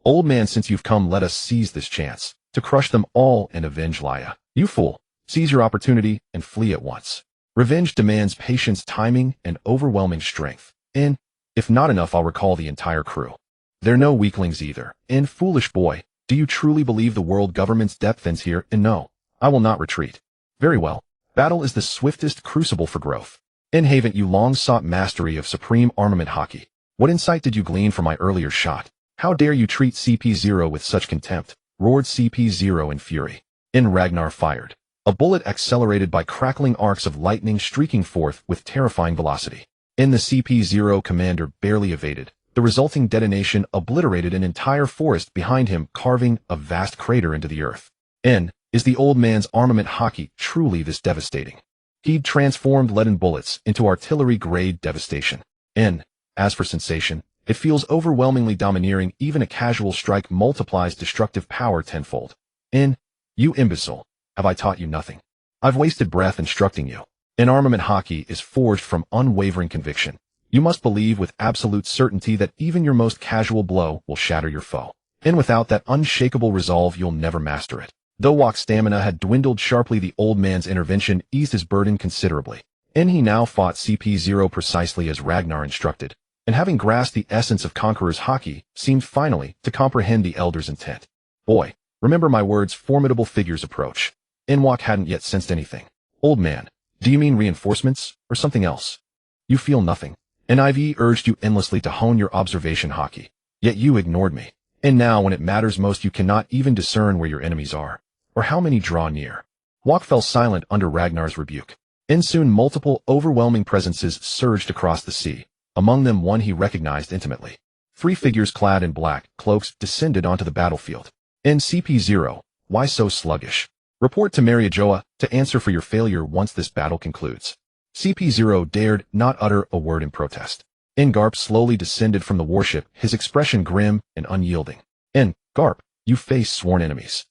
Old man, since you've come, let us seize this chance to crush them all and avenge Laya. You fool, seize your opportunity and flee at once. Revenge demands patience, timing, and overwhelming strength. And if not enough, I'll recall the entire crew. They're no weaklings either. And foolish boy, do you truly believe the world government's depth ends here? And no, I will not retreat. Very well. Battle is the swiftest crucible for growth. In Haven, you long sought mastery of supreme armament Haki. What insight did you glean from my earlier shot? How dare you treat CP0 with such contempt? Roared CP0 in fury. Ragnar fired. A bullet accelerated by crackling arcs of lightning streaking forth with terrifying velocity. The CP0 commander barely evaded. The resulting detonation obliterated an entire forest behind him, carving a vast crater into the earth. Is the old man's armament Haki truly this devastating? He'd transformed leaden bullets into artillery-grade devastation. As for sensation, it feels overwhelmingly domineering. Even a casual strike multiplies destructive power tenfold. You imbecile, have I taught you nothing? I've wasted breath instructing you. Armament Haki is forged from unwavering conviction. You must believe with absolute certainty that even your most casual blow will shatter your foe. Without that unshakable resolve, you'll never master it. Though Wak's stamina had dwindled sharply, the old man's intervention eased his burden considerably. He now fought CP0 precisely as Ragnar instructed, and having grasped the essence of Conqueror's Haki, seemed finally to comprehend the elder's intent. Boy, remember my words, formidable figures approach. Wak hadn't yet sensed anything. Old man, do you mean reinforcements, or something else? You feel nothing. I've urged you endlessly to hone your observation Haki. Yet you ignored me. Now when it matters most, you cannot even discern where your enemies are, or how many draw near. Wak fell silent under Ragnar's rebuke. Soon multiple overwhelming presences surged across the sea. Among them one he recognized intimately. 3 figures clad in black cloaks descended onto the battlefield. CP0, why so sluggish? Report to Mariajoa to answer for your failure once this battle concludes. CP0 dared not utter a word in protest. Garp slowly descended from the warship, his expression grim and unyielding. Garp, you face sworn enemies.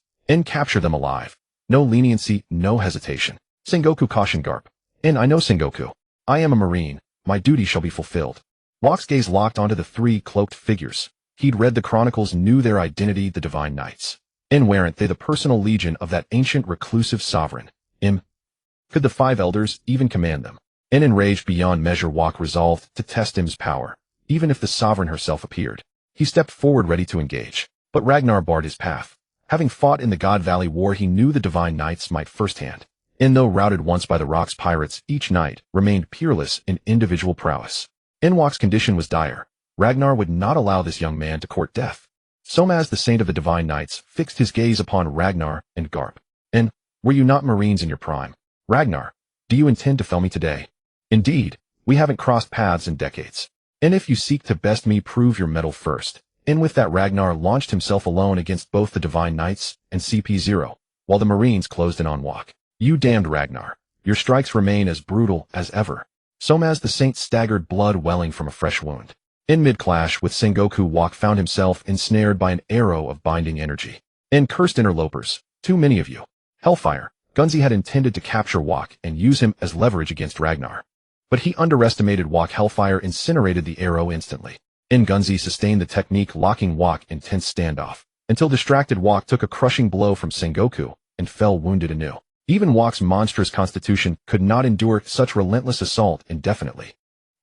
Capture them alive. No leniency, no hesitation. Sengoku cautioned Garp. I know Sengoku. I am a Marine. My duty shall be fulfilled. Wak's gaze locked onto the 3 cloaked figures. He'd read the chronicles, knew their identity, the Divine Knights. Weren't they the personal legion of that ancient reclusive sovereign? Could the 5 elders even command them? Enraged beyond measure, Wak resolved to test Im's power, even if the sovereign herself appeared. He stepped forward ready to engage, but Ragnar barred his path. Having fought in the God Valley War, he knew the Divine Knights might firsthand. Though routed once by the Rock's pirates, each knight remained peerless in individual prowess. Wak's condition was dire. Ragnar would not allow this young man to court death. Somaz, the saint of the Divine Knights, fixed his gaze upon Ragnar and Garp. Were you not Marines in your prime? Ragnar, do you intend to fell me today? Indeed, we haven't crossed paths in decades. If you seek to best me, prove your mettle first. With that, Ragnar launched himself alone against both the Divine Knights and CP0, while the Marines closed in on Wak. You damned Ragnar. Your strikes remain as brutal as ever. Somaz the saint staggered, blood welling from a fresh wound. In mid-clash with Sengoku, Wak found himself ensnared by an arrow of binding energy. Cursed interlopers, too many of you. Hellfire, Gunzi had intended to capture Wak and use him as leverage against Ragnar. But he underestimated Wak. Hellfire incinerated the arrow instantly. Gunzi sustained the technique, locking Wak in tense standoff, until distracted Wak took a crushing blow from Sengoku and fell wounded anew. Even Wak's monstrous constitution could not endure such relentless assault indefinitely.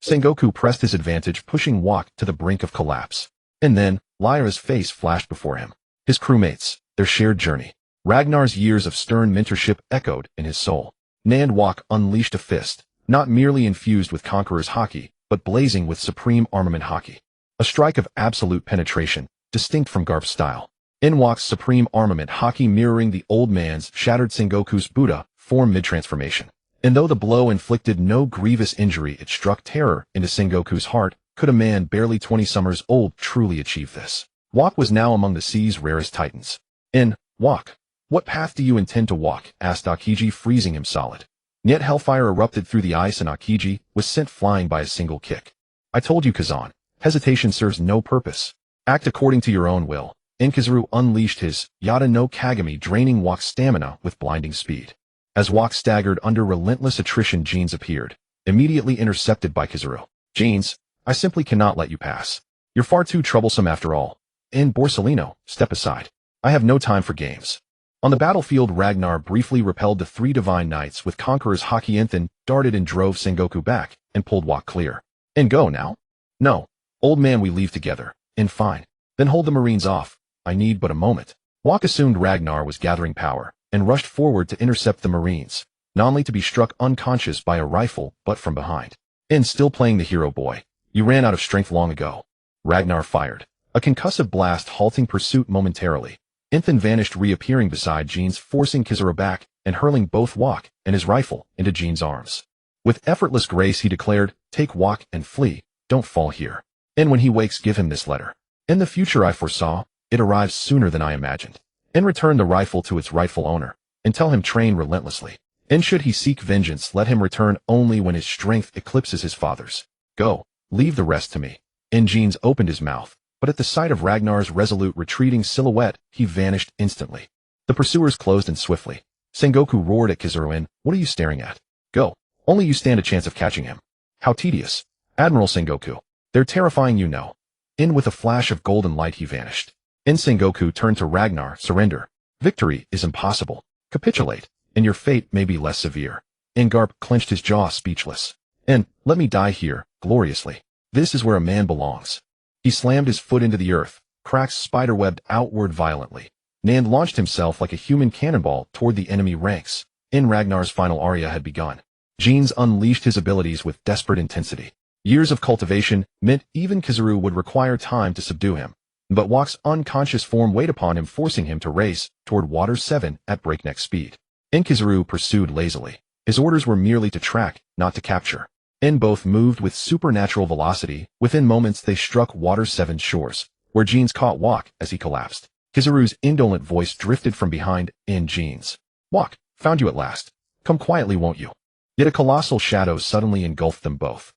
Sengoku pressed his advantage, pushing Wak to the brink of collapse. Then, Lyra's face flashed before him. His crewmates, their shared journey. Ragnar's years of stern mentorship echoed in his soul. Wak unleashed a fist, not merely infused with Conqueror's Haki, but blazing with supreme armament Haki. A strike of absolute penetration, distinct from Garp's style. Wak's supreme armament Haki, mirroring the old man's, shattered Sengoku's Buddha form mid-transformation. Though the blow inflicted no grievous injury, it struck terror into Sengoku's heart. Could a man barely 20 summers old truly achieve this? Wak was now among the sea's rarest titans. Wak, What path do you intend to walk? Asked Akiji, freezing him solid. Yet hellfire erupted through the ice and Akiji was sent flying by a single kick. I told you, Kazan. Hesitation serves no purpose. Act according to your own will. Kizuru unleashed his Yada no Kagami, draining Wak's stamina with blinding speed. As Wak staggered under relentless attrition, Jeans appeared, immediately intercepted by Kizuru. Jeans, I simply cannot let you pass. You're far too troublesome after all. Borsellino, step aside. I have no time for games. On the battlefield, Ragnar briefly repelled the 3 divine knights with Conqueror's Haki. Then darted and drove Sengoku back and pulled Wak clear. Go now. No. Old man, we leave together. Fine. Then hold the Marines off. I need but a moment. Wak assumed Ragnar was gathering power and rushed forward to intercept the Marines, not only to be struck unconscious by a rifle but from behind. Still playing the hero boy. You ran out of strength long ago. Ragnar fired. A concussive blast halting pursuit momentarily. Then vanished, reappearing beside Jeans, forcing Kizuru back and hurling both Wak and his rifle into Jeans' arms. With effortless grace he declared, take Wak and flee, don't fall here. When he wakes, give him this letter. In the future I foresaw, it arrives sooner than I imagined. Return the rifle to its rightful owner, and tell him train relentlessly. Should he seek vengeance, let him return only when his strength eclipses his father's. Go, leave the rest to me. Jeans opened his mouth, but at the sight of Ragnar's resolute retreating silhouette, he vanished instantly. The pursuers closed in swiftly. Sengoku roared at Kizuru. What are you staring at? Go. Only you stand a chance of catching him. How tedious. Admiral Sengoku. They're terrifying, you know. With a flash of golden light he vanished. Sengoku turned to Ragnar, surrender. Victory is impossible. Capitulate, and your fate may be less severe. Garp clenched his jaw, speechless. Let me die here, gloriously. This is where a man belongs. He slammed his foot into the earth, cracks spiderwebbed outward violently. Nand launched himself like a human cannonball toward the enemy ranks. Ragnar's final aria had begun. Jeans unleashed his abilities with desperate intensity. Years of cultivation meant even Kizuru would require time to subdue him. But Wak's unconscious form weighed upon him, forcing him to race toward Water 7 at breakneck speed. Kizuru pursued lazily. His orders were merely to track, not to capture. Both moved with supernatural velocity. Within moments they struck Water 7's shores, where Jeans caught Wak as he collapsed. Kizuru's indolent voice drifted from behind Jeans. Wak, found you at last. Come quietly, won't you? Yet a colossal shadow suddenly engulfed them both.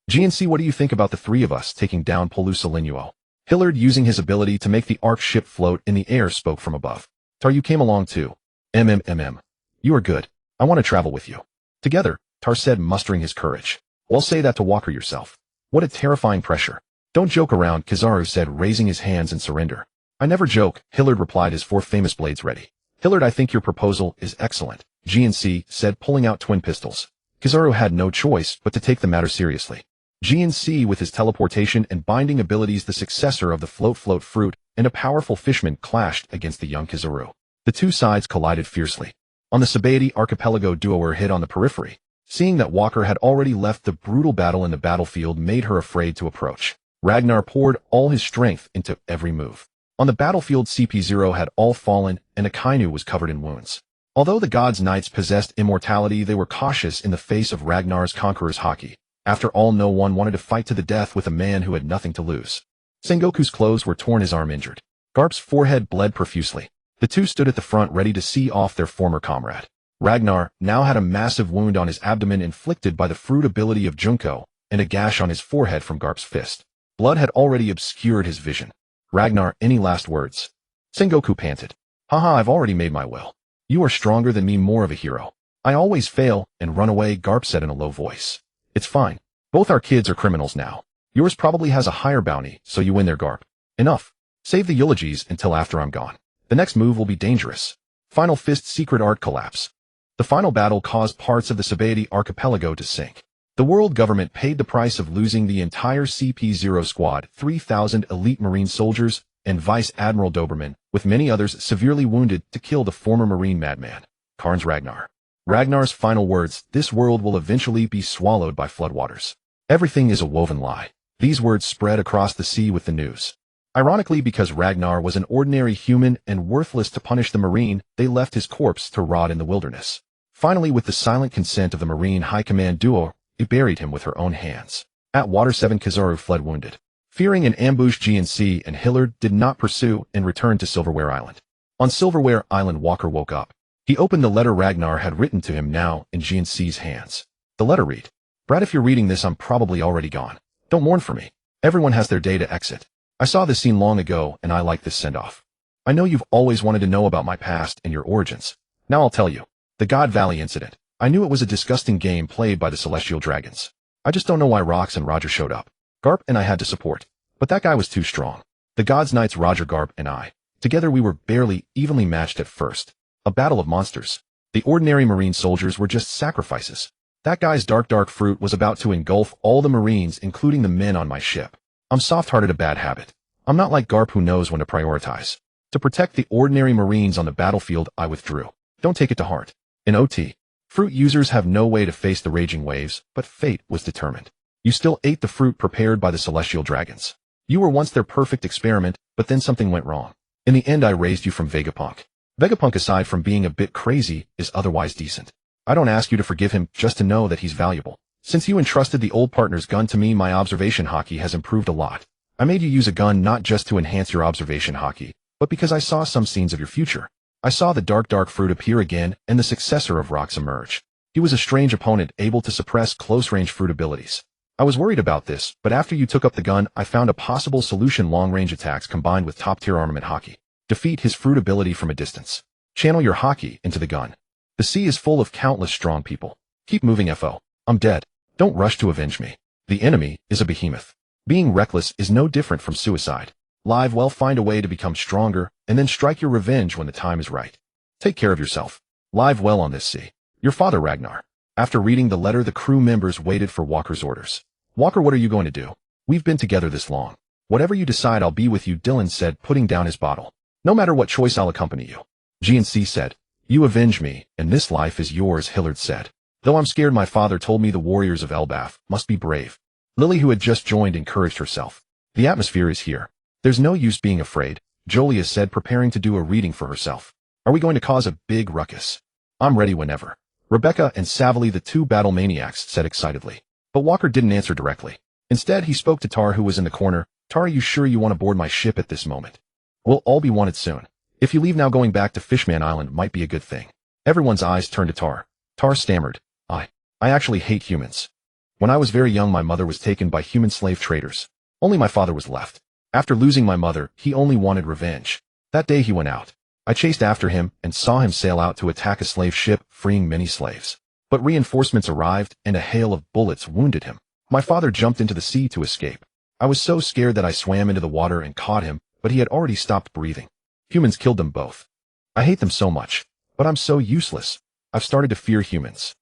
GNC, what do you think about the 3 of us taking down Polusa? Hillard, using his ability to make the Ark ship float in the air, spoke from above. Tar, you came along too. You are good. I want to travel with you. Together, Tar said, mustering his courage. Well, say that to Walker yourself. What a terrifying pressure. Don't joke around, Kizaru said, raising his hands in surrender. I never joke, Hillard replied, his 4 famous blades ready. Hillard, I think your proposal is excellent, GNC said, pulling out twin pistols. Kizaru had no choice but to take the matter seriously. GNC, with his teleportation and binding abilities, the successor of the float fruit, and a powerful fishman, clashed against the young Kizaru. The 2 sides collided fiercely. On the Sabaody archipelago, duo were hit on the periphery. Seeing that Walker had already left the brutal battle in the battlefield made her afraid to approach. Ragnar poured all his strength into every move. On the battlefield, CP0 had all fallen, and Akainu was covered in wounds. Although the gods' knights possessed immortality, they were cautious in the face of Ragnar's Conqueror's Haki. After all, no one wanted to fight to the death with a man who had nothing to lose. Sengoku's clothes were torn, his arm injured. Garp's forehead bled profusely. The 2 stood at the front ready to see off their former comrade. Ragnar now had a massive wound on his abdomen inflicted by the fruit ability of Junko, and a gash on his forehead from Garp's fist. Blood had already obscured his vision. Ragnar, any last words? Sengoku panted. Haha, I've already made my will. You are stronger than me, more of a hero. I always fail and run away, Garp said in a low voice. It's fine. Both our kids are criminals now. Yours probably has a higher bounty, so you win there, Garp. Enough. Save the eulogies until after I'm gone. The next move will be dangerous. Final Fist secret art collapse. The final battle caused parts of the Sabaody archipelago to sink. The world government paid the price of losing the entire CP0 squad, 3,000 elite Marine soldiers, and Vice Admiral Doberman, with many others severely wounded, to kill the former Marine madman, Karn's Ragnar. Ragnar's final words, this world will eventually be swallowed by floodwaters. Everything is a woven lie. These words spread across the sea with the news. Ironically, because Ragnar was an ordinary human and worthless to punish the Marine, they left his corpse to rot in the wilderness. Finally, with the silent consent of the Marine High Command duo, they buried him with her own hands. At Water 7, Kizaru fled wounded. Fearing an ambush, GNC and Hillard did not pursue and returned to Silverware Island. On Silverware Island, Walker woke up. He opened the letter Ragnar had written to him now in GNC's hands. The letter read, "Brad, if you're reading this, I'm probably already gone. Don't mourn for me. Everyone has their day to exit. I saw this scene long ago, and I like this send-off. I know you've always wanted to know about my past and your origins. Now I'll tell you. The God Valley incident. I knew it was a disgusting game played by the Celestial Dragons. I just don't know why Rox and Roger showed up. Garp and I had to support. But that guy was too strong. The Gods Knights Roger, Garp, and I. Together we were barely evenly matched at first. A battle of monsters. The ordinary Marine soldiers were just sacrifices. That guy's dark fruit was about to engulf all the Marines, including the men on my ship. I'm soft-hearted, a bad habit. I'm not like Garp, who knows when to prioritize. To protect the ordinary Marines on the battlefield, I withdrew. Don't take it to heart. In OT, fruit users have no way to face the raging waves, but fate was determined. You still ate the fruit prepared by the Celestial Dragons. You were once their perfect experiment, but then something went wrong. In the end, I raised you from Vegapunk. Vegapunk, aside from being a bit crazy, is otherwise decent. I don't ask you to forgive him, just to know that he's valuable. Since you entrusted the old partner's gun to me, my observation haki has improved a lot. I made you use a gun not just to enhance your observation haki, but because I saw some scenes of your future. I saw the dark fruit appear again and the successor of Rox emerge. He was a strange opponent, able to suppress close-range fruit abilities. I was worried about this, but after you took up the gun, I found a possible solution: long-range attacks combined with top-tier armament haki. Defeat his fruit ability from a distance. Channel your haki into the gun. The sea is full of countless strong people. Keep moving, FO. I'm dead. Don't rush to avenge me. The enemy is a behemoth. Being reckless is no different from suicide. Live well, find a way to become stronger, and then strike your revenge when the time is right. Take care of yourself. Live well on this sea. Your father, Ragnar. After reading the letter, the crew members waited for Walker's orders. Walker, what are you going to do? We've been together this long. Whatever you decide, I'll be with you, Dylan said, putting down his bottle. No matter what choice, I'll accompany you. GNC said. You avenge me, and this life is yours, Hillard said. Though I'm scared, my father told me the warriors of Elbaf must be brave. Lily, who had just joined, encouraged herself. The atmosphere is here. There's no use being afraid, Jolia said, preparing to do a reading for herself. Are we going to cause a big ruckus? I'm ready whenever. Rebecca and Savily, the two battle maniacs, said excitedly. But Walker didn't answer directly. Instead, he spoke to Tar, who was in the corner. Tar, are you sure you want to board my ship at this moment? We'll all be wanted soon. If you leave now, going back to Fishman Island might be a good thing. Everyone's eyes turned to Tar. Tar stammered. I actually hate humans. When I was very young, my mother was taken by human slave traders. Only my father was left. After losing my mother, he only wanted revenge. That day he went out. I chased after him and saw him sail out to attack a slave ship, freeing many slaves. But reinforcements arrived, and a hail of bullets wounded him. My father jumped into the sea to escape. I was so scared that I swam into the water and caught him, but he had already stopped breathing. Humans killed them both. I hate them so much, but I'm so useless. I've started to fear humans.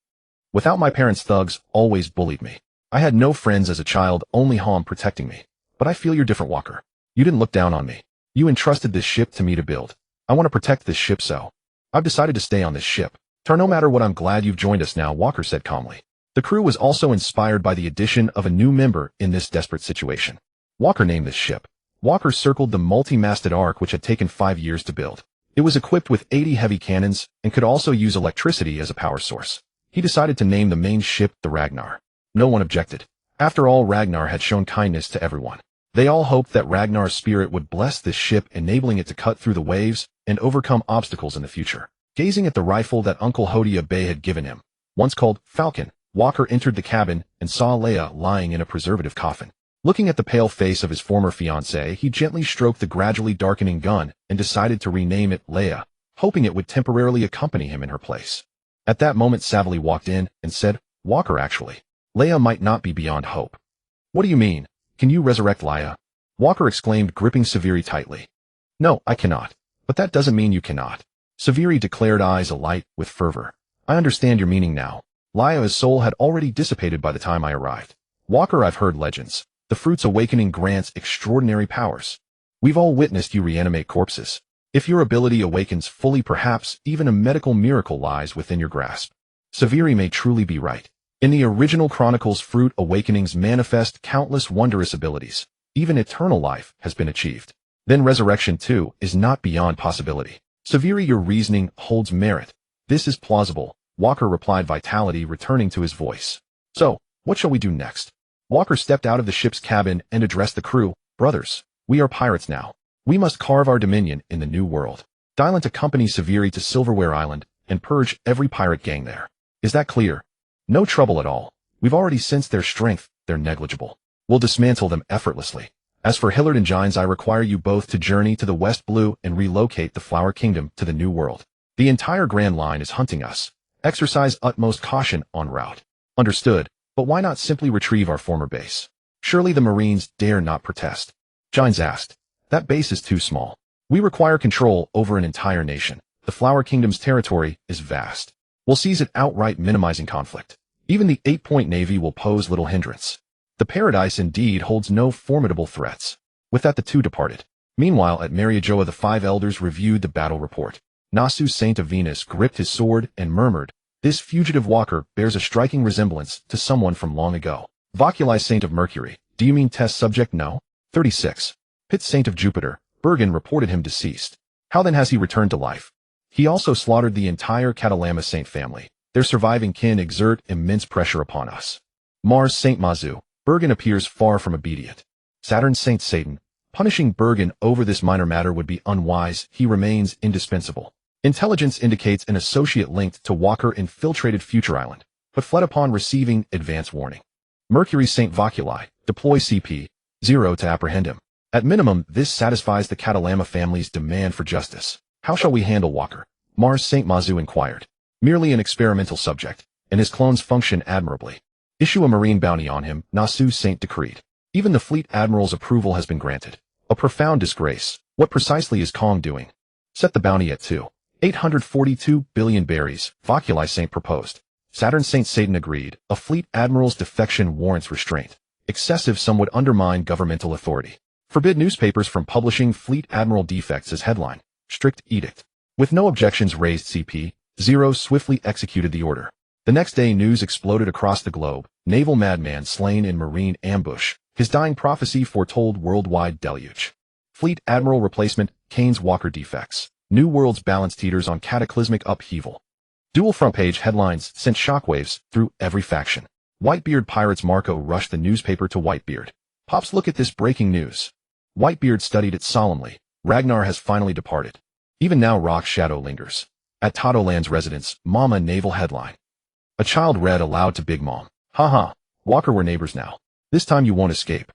Without my parents, thugs always bullied me. I had no friends as a child, only Hom protecting me. But I feel you're different, Walker. You didn't look down on me. You entrusted this ship to me to build. I want to protect this ship, so I've decided to stay on this ship. Tar, no matter what, I'm glad you've joined us now, Walker said calmly. The crew was also inspired by the addition of a new member in this desperate situation. Walker named this ship. Walker circled the multi-masted Ark, which had taken 5 years to build. It was equipped with 80 heavy cannons and could also use electricity as a power source. He decided to name the main ship the Ragnar. No one objected. After all, Ragnar had shown kindness to everyone. They all hoped that Ragnar's spirit would bless this ship, enabling it to cut through the waves and overcome obstacles in the future. Gazing at the rifle that Uncle Hodia Bey had given him, once called Falcon, Walker entered the cabin and saw Leia lying in a preservative coffin. Looking at the pale face of his former fiancée, he gently stroked the gradually darkening gun and decided to rename it Leia, hoping it would temporarily accompany him in her place. At that moment, Savily walked in and said, Walker, actually, Leia might not be beyond hope. What do you mean? Can you resurrect Leia? Walker exclaimed, gripping Severi tightly. No, I cannot. But that doesn't mean you cannot. Severi declared, eyes alight with fervor. I understand your meaning now. Leia's soul had already dissipated by the time I arrived. Walker, I've heard legends. The fruit's awakening grants extraordinary powers. We've all witnessed you reanimate corpses. If your ability awakens fully, perhaps even a medical miracle lies within your grasp. Severi may truly be right. In the original Chronicles, fruit awakenings manifest countless wondrous abilities. Even eternal life has been achieved. Then resurrection too is not beyond possibility. Severi, your reasoning holds merit. This is plausible, Walker replied, vitality returning to his voice. So, what shall we do next? Walker stepped out of the ship's cabin and addressed the crew. Brothers, we are pirates now. We must carve our dominion in the new world. Dylan accompanies Severi to Silverware Island and purge every pirate gang there. Is that clear? No trouble at all. We've already sensed their strength, they're negligible. We'll dismantle them effortlessly. As for Hillard and Gines, I require you both to journey to the West Blue and relocate the Flower Kingdom to the New World. The entire Grand Line is hunting us. Exercise utmost caution en route. Understood, but why not simply retrieve our former base? Surely the Marines dare not protest. Gines asked. That base is too small. We require control over an entire nation. The Flower Kingdom's territory is vast. We'll seize it outright, minimizing conflict. Even the 8-point navy will pose little hindrance. The paradise indeed holds no formidable threats. With that the two departed. Meanwhile at Mariajoa the 5 elders reviewed the battle report. Nasu Saint of Venus gripped his sword and murmured, "This fugitive walker bears a striking resemblance to someone from long ago." Voculi Saint of Mercury, do you mean test subject no? 36. Pitt Saint of Jupiter, Bergen reported him deceased. How then has he returned to life? He also slaughtered the entire Catalama Saint family. Their surviving kin exert immense pressure upon us. Mars Saint Mazu, Bergen appears far from obedient. Saturn Saint Satan, punishing Bergen over this minor matter would be unwise, he remains indispensable. Intelligence indicates an associate linked to Walker infiltrated Future Island, but fled upon receiving advance warning. Mercury Saint Voculi, deploy CP-0 to apprehend him. At minimum, this satisfies the Catalama family's demand for justice. How shall we handle Walker? Mars Saint Mazu inquired. Merely an experimental subject, and his clones function admirably. Issue a marine bounty on him, Nasu Saint decreed. Even the fleet admiral's approval has been granted. A profound disgrace. What precisely is Kong doing? Set the bounty at 842 billion berries, Voculi Saint proposed. Saturn Saint Satan agreed. A fleet admiral's defection warrants restraint. Excessive some would undermine governmental authority. Forbid newspapers from publishing fleet admiral defects as headline. Strict edict. With no objections raised, CP-0 swiftly executed the order. The next day news exploded across the globe. Naval madman slain in marine ambush. His dying prophecy foretold worldwide deluge. Fleet admiral replacement, Keynes Walker defects. New world's balance teeters on cataclysmic upheaval. Dual front page headlines sent shockwaves through every faction. Whitebeard pirates Marco rushed the newspaper to Whitebeard. Pops, look at this breaking news. Whitebeard studied it solemnly. Ragnar has finally departed. Even now Rock's shadow lingers. At Totoland's residence, Mama naval headline. A child read aloud to Big Mom. Ha. Walker, we're neighbors now. This time you won't escape.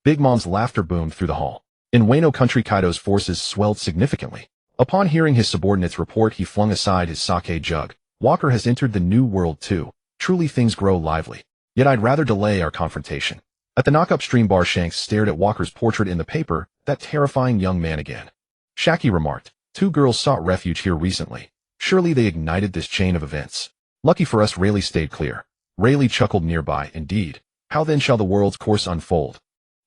Big Mom's laughter boomed through the hall. In Wano country, Kaido's forces swelled significantly. Upon hearing his subordinate's report, he flung aside his sake jug. Walker has entered the new world too. Truly things grow lively. Yet I'd rather delay our confrontation. At the knock-up stream bar, Shanks stared at Walker's portrait in the paper, that terrifying young man again. Shaki remarked, 2 girls sought refuge here recently. Surely they ignited this chain of events. Lucky for us Rayleigh stayed clear. Rayleigh chuckled nearby. Indeed. How then shall the world's course unfold?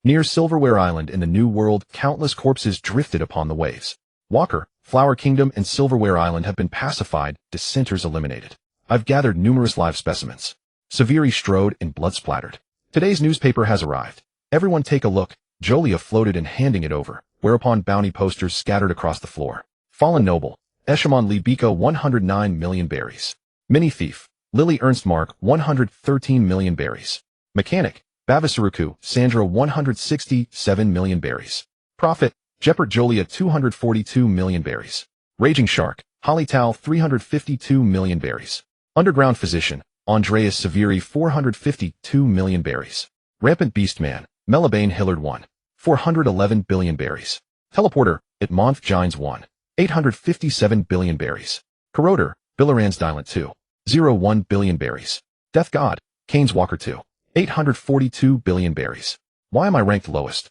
Near Silverware Island in the New World, countless corpses drifted upon the waves. Walker, Flower Kingdom, and Silverware Island have been pacified, dissenters eliminated. I've gathered numerous live specimens. Severi strode and blood splattered. Today's newspaper has arrived. Everyone take a look. Jolia floated in handing it over, whereupon bounty posters scattered across the floor. Fallen Noble, Eshimon Libiko 109 million berries. Mini Thief, Lily Ernstmark 113 million berries. Mechanic, Bavasuruku, Sandra 167 million berries. Prophet, Jeppert Jolia 242 million berries. Raging Shark, Holly Tal 352 million berries. Underground Physician, Andreas Severi 452 million berries. Rampant Beastman, Melabane Hillard 1. 411 billion berries. Teleporter, Itmonth Gines 1. 857 billion berries. Corroder, Billerans Dylan 2. 01 billion berries. Death God, Keynes Walker 2. 842 billion berries. Why am I ranked lowest?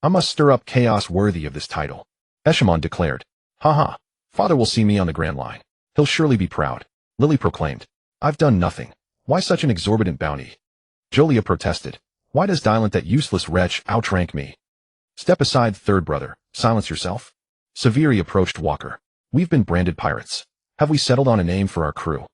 I must stir up chaos worthy of this title. Eshimon declared. Ha. Father will see me on the Grand Line. He'll surely be proud. Lily proclaimed. I've done nothing. Why such an exorbitant bounty? Jolia protested. Why does Dylan, that useless wretch, outrank me? Step aside, third brother. Silence yourself. Severi approached Walker. We've been branded pirates. Have we settled on a name for our crew?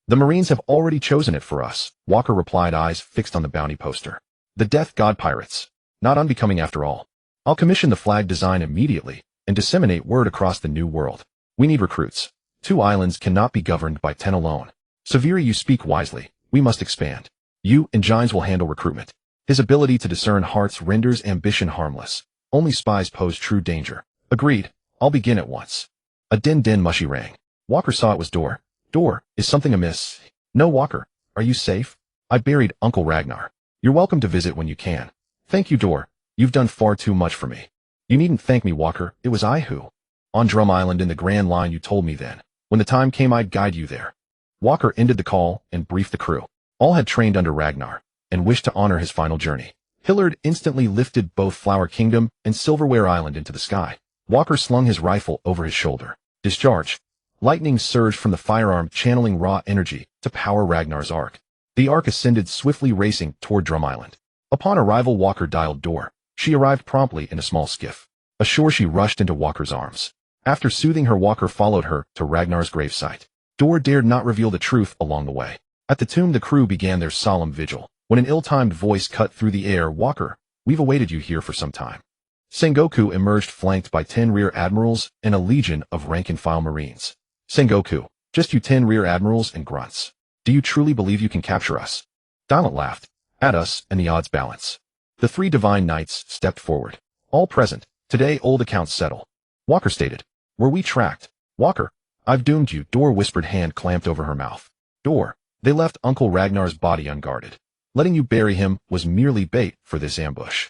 The Marines have already chosen it for us, Walker replied, eyes fixed on the bounty poster. The Death God Pirates. Not unbecoming after all. I'll commission the flag design immediately and disseminate word across the new world. We need recruits. 2 islands cannot be governed by 10 alone. Severi, you speak wisely. We must expand. You and Gines will handle recruitment. His ability to discern hearts renders ambition harmless. Only spies pose true danger. Agreed. I'll begin at once. A din mushy rang. Walker saw it was Door. Door, is something amiss? No, Walker. Are you safe? I buried Uncle Ragnar. You're welcome to visit when you can. Thank you, Door. You've done far too much for me. You needn't thank me, Walker. It was I who. On Drum Island in the Grand Line you told me then. When the time came I'd guide you there. Walker ended the call and briefed the crew. All had trained under Ragnar, and wished to honor his final journey. Hillard instantly lifted both Flower Kingdom and Silverware Island into the sky. Walker slung his rifle over his shoulder. Discharge. Lightning surged from the firearm, channeling raw energy to power Ragnar's arc. The arc ascended, swiftly racing toward Drum Island. Upon arrival, Walker dialed Door. She arrived promptly in a small skiff. Ashore, she rushed into Walker's arms. After soothing her, Walker followed her to Ragnar's gravesite. Door dared not reveal the truth along the way. At the tomb, the crew began their solemn vigil. When an ill-timed voice cut through the air, Walker, we've awaited you here for some time. Sengoku emerged, flanked by 10 rear admirals and a legion of rank-and-file marines. Sengoku, just you 10 rear admirals and grunts. Do you truly believe you can capture us? Diamond laughed. At us and the odds balance. The 3 divine knights stepped forward. All present. Today old accounts settle. Walker stated. Were we tracked? Walker, I've doomed you. Door whispered, hand clamped over her mouth. Door, they left Uncle Ragnar's body unguarded. Letting you bury him was merely bait for this ambush.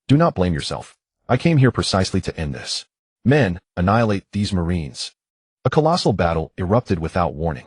Do not blame yourself. I came here precisely to end this. Men, annihilate these marines. A colossal battle erupted without warning.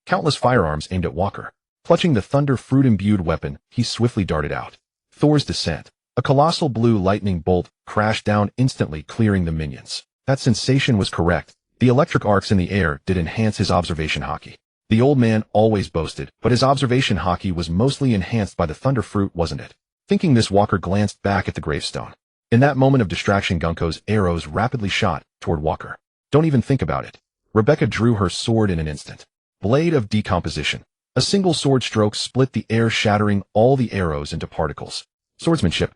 Countless firearms aimed at Walker. Clutching the thunder fruit-imbued weapon, he swiftly darted out. Thor's descent. A colossal blue lightning bolt crashed down instantly, clearing the minions. That sensation was correct. The electric arcs in the air did enhance his observation haki. The old man always boasted, but his observation haki was mostly enhanced by the thunder fruit, wasn't it? Thinking this, Walker glanced back at the gravestone. In that moment of distraction, Gunko's arrows rapidly shot toward Walker. Don't even think about it. Rebecca drew her sword in an instant. Blade of decomposition. A single sword stroke split the air, shattering all the arrows into particles. Swordsmanship.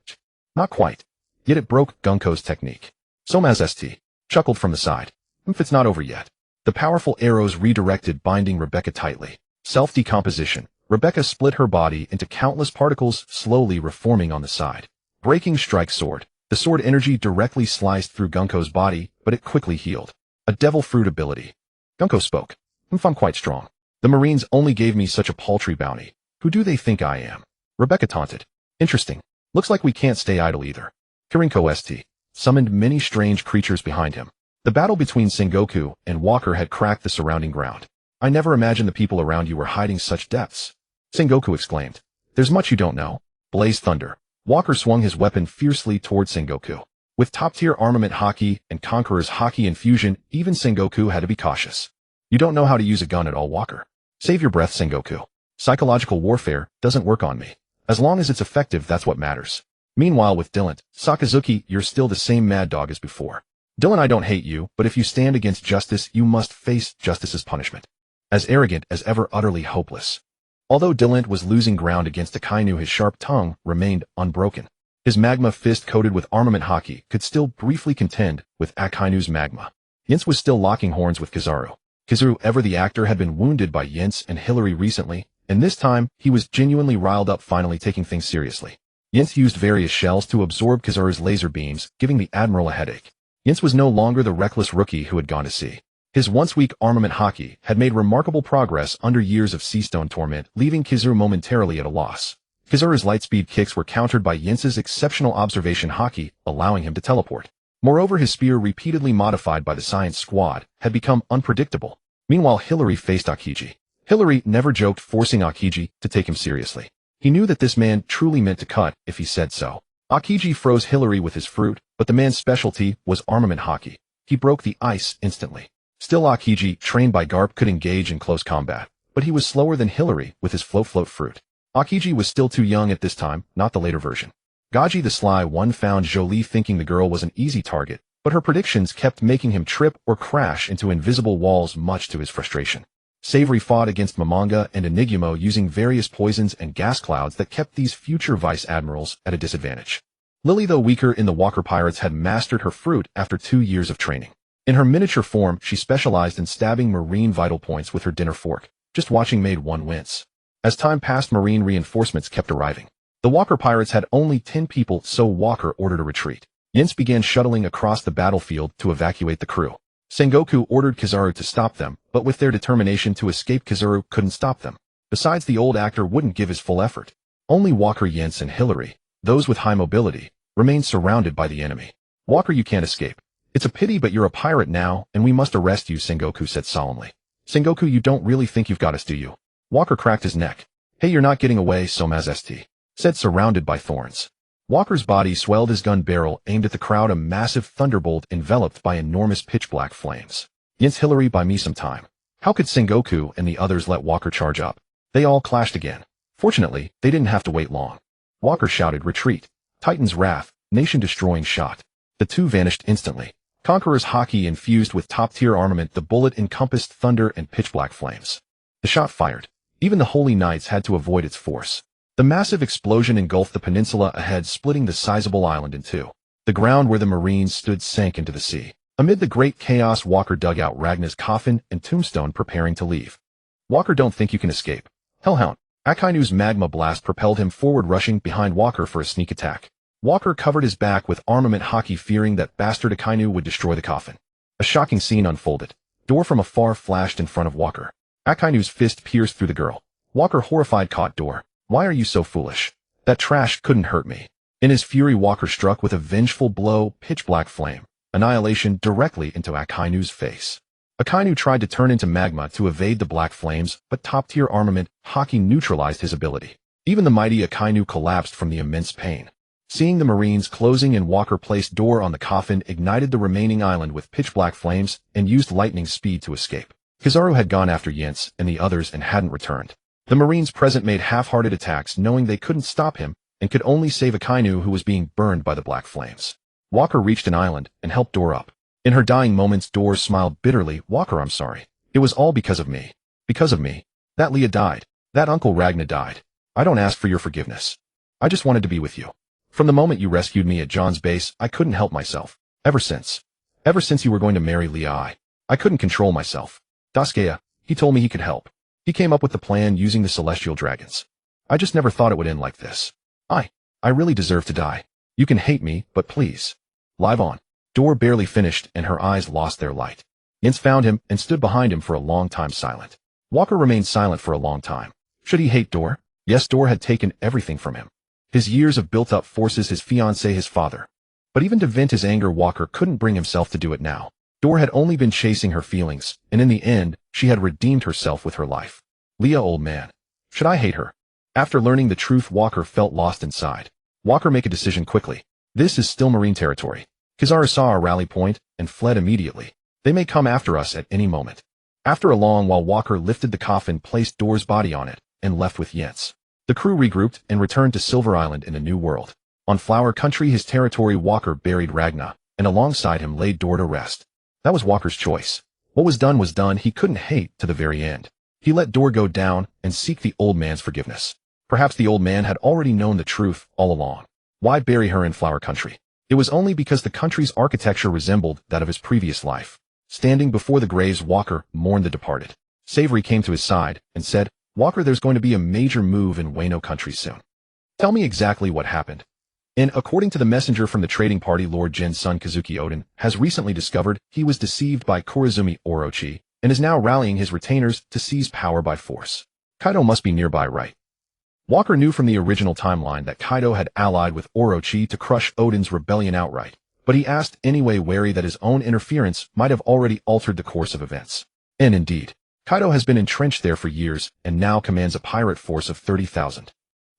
Not quite. Yet it broke Gunko's technique. Somaz St. chuckled from the side. If it's not over yet. The powerful arrows redirected, binding Rebecca tightly. Self-decomposition. Rebecca split her body into countless particles, slowly reforming on the side. Breaking strike sword. The sword energy directly sliced through Gunko's body, but it quickly healed. A devil fruit ability. Gunko spoke. I'm quite strong. The Marines only gave me such a paltry bounty. Who do they think I am? Rebecca taunted. Interesting. Looks like we can't stay idle either. Kirinko St. summoned many strange creatures behind him. The battle between Sengoku and Walker had cracked the surrounding ground. I never imagined the people around you were hiding such depths. Sengoku exclaimed. There's much you don't know. Blaze thunder. Walker swung his weapon fiercely toward Sengoku. With top-tier armament haki and Conqueror's haki infusion, even Sengoku had to be cautious. You don't know how to use a gun at all, Walker. Save your breath, Sengoku. Psychological warfare doesn't work on me. As long as it's effective, that's what matters. Meanwhile, with Dylan, Sakazuki, you're still the same mad dog as before. Dylan, I don't hate you, but if you stand against justice, you must face justice's punishment. As arrogant as ever, utterly hopeless. Although Dylan was losing ground against Akainu, his sharp tongue remained unbroken. His magma fist coated with armament haki could still briefly contend with Akainu's magma. Yince was still locking horns with Kizaru. Kizaru, ever the actor, had been wounded by Yince and Hillary recently, and this time he was genuinely riled up, finally taking things seriously. Yince used various shells to absorb Kizaru's laser beams, giving the Admiral a headache. Yince was no longer the reckless rookie who had gone to sea. His once weak armament haki had made remarkable progress under years of seastone torment, leaving Kizaru momentarily at a loss. Kizaru's lightspeed kicks were countered by Yince's exceptional observation haki, allowing him to teleport. Moreover, his spear, repeatedly modified by the science squad, had become unpredictable. Meanwhile, Hillary faced Akiji. Hillary never joked, forcing Akiji to take him seriously. He knew that this man truly meant to cut if he said so. Akiji froze Hillary with his fruit, but the man's specialty was armament haki. He broke the ice instantly. Still, Akiji, trained by Garp, could engage in close combat, but he was slower than Hillary with his float fruit. Akiji was still too young at this time, not the later version. Gaji the Sly One found Jolie thinking the girl was an easy target, but her predictions kept making him trip or crash into invisible walls, much to his frustration. Savory fought against Momonga and Enigumo, using various poisons and gas clouds that kept these future vice admirals at a disadvantage. Lily, though weaker in the Walker Pirates, had mastered her fruit after 2 years of training. In her miniature form, she specialized in stabbing marine vital points with her dinner fork. Just watching made one wince. As time passed, marine reinforcements kept arriving. The Walker Pirates had only 10 people, so Walker ordered a retreat. Yince began shuttling across the battlefield to evacuate the crew. Sengoku ordered Kizaru to stop them, but with their determination to escape, Kizaru couldn't stop them. Besides, the old actor wouldn't give his full effort. Only Walker, Yentz, and Hillary, those with high mobility, remained surrounded by the enemy. Walker, you can't escape. It's a pity, but you're a pirate now, and we must arrest you, Sengoku said solemnly. Sengoku, you don't really think you've got us, do you? Walker cracked his neck. Hey, you're not getting away, Somaz St. said, surrounded by thorns. Walker's body swelled, his gun barrel aimed at the crowd, a massive thunderbolt enveloped by enormous pitch-black flames. Yentz, Hillary, buy me some time. How could Sengoku and the others let Walker charge up? They all clashed again. Fortunately, they didn't have to wait long. Walker shouted, retreat. Titan's wrath, nation-destroying shot. The two vanished instantly. Conqueror's Haki infused with top-tier armament, the bullet encompassed thunder and pitch-black flames. The shot fired. Even the Holy Knights had to avoid its force. The massive explosion engulfed the peninsula ahead, splitting the sizable island in two. The ground where the Marines stood sank into the sea. Amid the great chaos, Walker dug out Ragna's coffin and tombstone, preparing to leave. Walker, don't think you can escape. Hellhound. Akainu's magma blast propelled him forward, rushing behind Walker for a sneak attack. Walker covered his back with armament Haki, fearing that bastard Akainu would destroy the coffin. A shocking scene unfolded. Door from afar flashed in front of Walker. Akainu's fist pierced through the girl. Walker, horrified, caught Door. Why are you so foolish? That trash couldn't hurt me. In his fury, Walker struck with a vengeful blow, pitch-black flame, annihilation, directly into Akainu's face. Akainu tried to turn into magma to evade the black flames, but top-tier armament Haki neutralized his ability. Even the mighty Akainu collapsed from the immense pain. Seeing the Marines closing in, Walker placed Door on the coffin, ignited the remaining island with pitch-black flames, and used lightning speed to escape. Kizaru had gone after Yentz and the others and hadn't returned. The Marines present made half-hearted attacks, knowing they couldn't stop him and could only save Akainu, who was being burned by the black flames. Walker reached an island and helped Door up. In her dying moments, Door smiled bitterly. Walker, I'm sorry. It was all because of me. Because of me. That Leah died. That Uncle Ragna died. I don't ask for your forgiveness. I just wanted to be with you. From the moment you rescued me at John's base, I couldn't help myself. Ever since you were going to marry Leah, I couldn't control myself. Daskeya, he told me he could help. He came up with the plan using the celestial dragons. I just never thought it would end like this. I really deserve to die. You can hate me, but please. Live on. Door barely finished and her eyes lost their light. Yentz found him and stood behind him for a long time, silent. Walker remained silent for a long time. Should he hate Door? Yes, Door had taken everything from him. His years of built-up forces, his fiancé, his father. But even to vent his anger, Walker couldn't bring himself to do it now. Door had only been chasing her feelings, and in the end, she had redeemed herself with her life. Leah, old man. Should I hate her? After learning the truth, Walker felt lost inside. Walker, make a decision quickly. This is still Marine territory. Kizaru saw our rally point and fled immediately. They may come after us at any moment. After a long while, Walker lifted the coffin, placed Door's body on it, and left with Yentz. The crew regrouped and returned to Silver Island in a new world. On Flower Country, his territory, Walker buried Ragna, and alongside him laid Door to rest. That was Walker's choice. What was done, he couldn't hate to the very end. He let Door go down and seek the old man's forgiveness. Perhaps the old man had already known the truth all along. Why bury her in Flower Country? It was only because the country's architecture resembled that of his previous life. Standing before the graves, Walker mourned the departed. Savory came to his side and said, Walker, there's going to be a major move in Wano Country soon. Tell me exactly what happened. And according to the messenger from the trading party, Lord Jin's son Kazuki Oden has recently discovered he was deceived by Korizumi Orochi and is now rallying his retainers to seize power by force. Kaido must be nearby, right? Walker knew from the original timeline that Kaido had allied with Orochi to crush Oden's rebellion outright, but he asked anyway, wary that his own interference might have already altered the course of events. And indeed, Kaido has been entrenched there for years and now commands a pirate force of 30,000.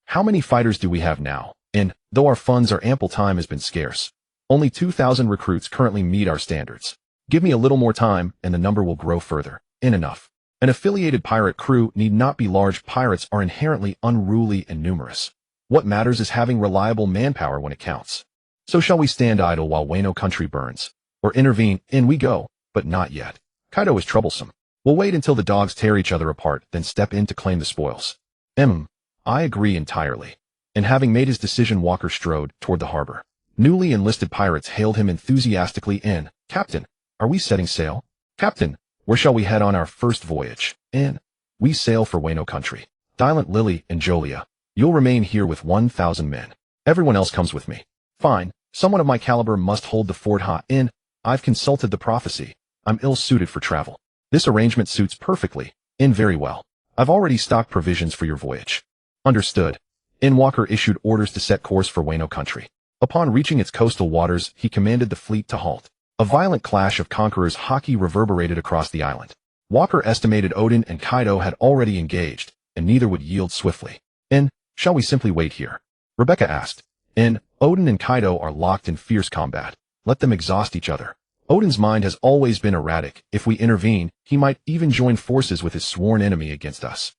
How many fighters do we have now? And, though our funds are ample, time has been scarce. Only 2,000 recruits currently meet our standards. Give me a little more time and the number will grow further. Enough. An affiliated pirate crew need not be large. Pirates are inherently unruly and numerous. What matters is having reliable manpower when it counts. So shall we stand idle while Wano Country burns? Or intervene? In we go, but not yet. Kaido is troublesome. We'll wait until the dogs tear each other apart, then step in to claim the spoils. I agree entirely. And having made his decision, Walker strode toward the harbor. Newly enlisted pirates hailed him enthusiastically. Captain, are we setting sail? Captain, where shall we head on our first voyage? We sail for Wano Country. Silent Lily and Jolia, you'll remain here with 1,000 men. Everyone else comes with me. Fine, someone of my caliber must hold the fort. I've consulted the prophecy. I'm ill-suited for travel. This arrangement suits perfectly. In very well. I've already stocked provisions for your voyage. Understood. Walker issued orders to set course for Wano country. Upon reaching its coastal waters, he commanded the fleet to halt. A violent clash of conquerors Haki reverberated across the island. Walker estimated Odin and Kaido had already engaged, and neither would yield swiftly. Shall we simply wait here? Rebecca asked. Odin and Kaido are locked in fierce combat. Let them exhaust each other. Odin's mind has always been erratic. If we intervene, he might even join forces with his sworn enemy against us.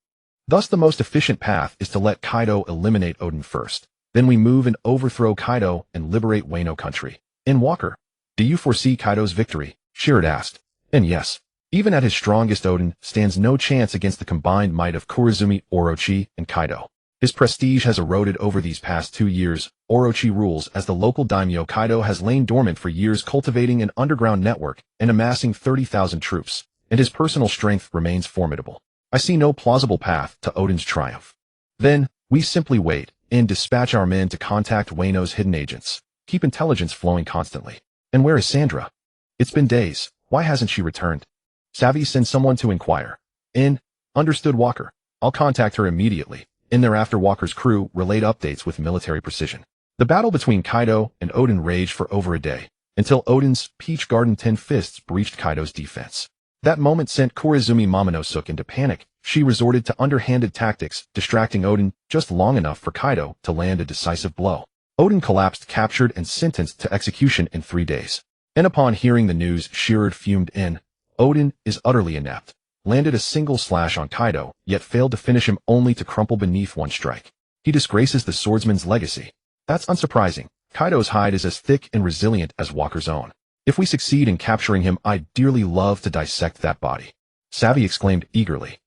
Thus the most efficient path is to let Kaido eliminate Odin first. Then we move and overthrow Kaido and liberate Wano country. Walker, do you foresee Kaido's victory? Shirred asked. Yes. Even at his strongest, Odin stands no chance against the combined might of Kurizumi, Orochi, and Kaido. His prestige has eroded over these past 2 years. Orochi rules as the local daimyo. Kaido has lain dormant for years, cultivating an underground network and amassing 30,000 troops, and his personal strength remains formidable. I see no plausible path to Odin's triumph. Then, we simply wait and dispatch our men to contact Wano's hidden agents. Keep intelligence flowing constantly. And where is Sandra? It's been days. Why hasn't she returned? Savvy, send someone to inquire. Understood, Walker. I'll contact her immediately. Thereafter, Walker's crew relayed updates with military precision. The battle between Kaido and Odin raged for over a day, until Odin's Peach Garden 10 Fists breached Kaido's defense. That moment sent Kurizumi Momonosuke into panic. She resorted to underhanded tactics, distracting Odin just long enough for Kaido to land a decisive blow. Odin collapsed, captured, and sentenced to execution in 3 days. Upon hearing the news, Shirred fumed. Odin is utterly inept. Landed a single slash on Kaido, yet failed to finish him, only to crumple beneath one strike. He disgraces the swordsman's legacy. That's unsurprising. Kaido's hide is as thick and resilient as Walker's own. If we succeed in capturing him, I'd dearly love to dissect that body. Savvy exclaimed eagerly.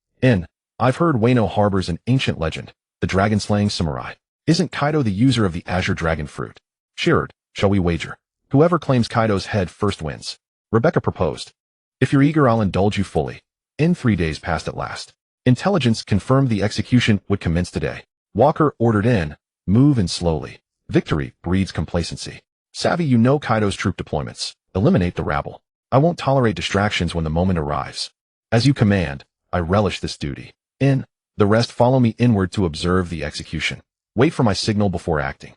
I've heard Wano harbors an ancient legend, the dragon-slaying samurai. Isn't Kaido the user of the azure dragon fruit? Shirred, shall we wager? Whoever claims Kaido's head first wins. Rebecca proposed. If you're eager, I'll indulge you fully. 3 days passed at last. Intelligence confirmed the execution would commence today. Walker ordered move in slowly. Victory breeds complacency. Savvy, you know Kaido's troop deployments. Eliminate the rabble. I won't tolerate distractions when the moment arrives. As you command, I relish this duty. The rest follow me inward to observe the execution. Wait for my signal before acting.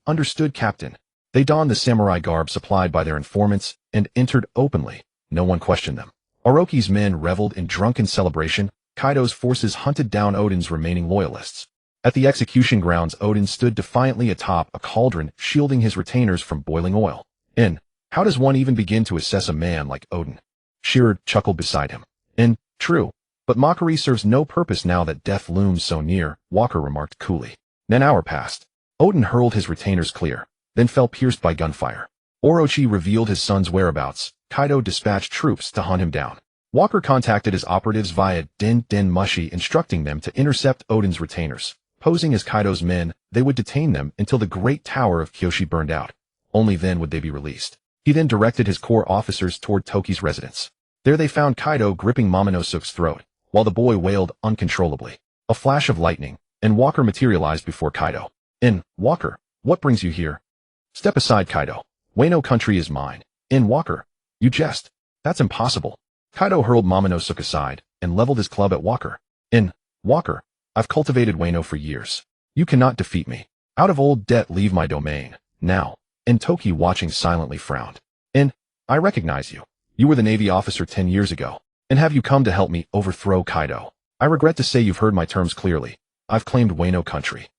Understood, Captain. They donned the samurai garb supplied by their informants and entered openly. No one questioned them. Orochi's men reveled in drunken celebration. Kaido's forces hunted down Odin's remaining loyalists. At the execution grounds, Odin stood defiantly atop a cauldron, shielding his retainers from boiling oil. How does one even begin to assess a man like Odin? Shirred chuckled beside him. True. But mockery serves no purpose now that death looms so near, Walker remarked coolly. An hour passed. Odin hurled his retainers clear, then fell pierced by gunfire. Orochi revealed his son's whereabouts. Kaido dispatched troops to hunt him down. Walker contacted his operatives via Den Mushi, instructing them to intercept Odin's retainers. Posing as Kaido's men, they would detain them until the great tower of Kyoshi burned out. Only then would they be released. He then directed his corps officers toward Toki's residence. There they found Kaido gripping Momonosuke's throat, while the boy wailed uncontrollably. A flash of lightning, and Walker materialized before Kaido. Walker, what brings you here? Step aside, Kaido. Wano country is mine. Walker. You jest. That's impossible. Kaido hurled Momonosuke aside and leveled his club at Walker. Walker, I've cultivated Wano for years. You cannot defeat me. Out of old debt, leave my domain. Now. Toki, watching silently, frowned. I recognize you. You were the Navy officer 10 years ago. Have you come to help me overthrow Kaido? I regret to say you've heard my terms clearly. I've claimed Wano country.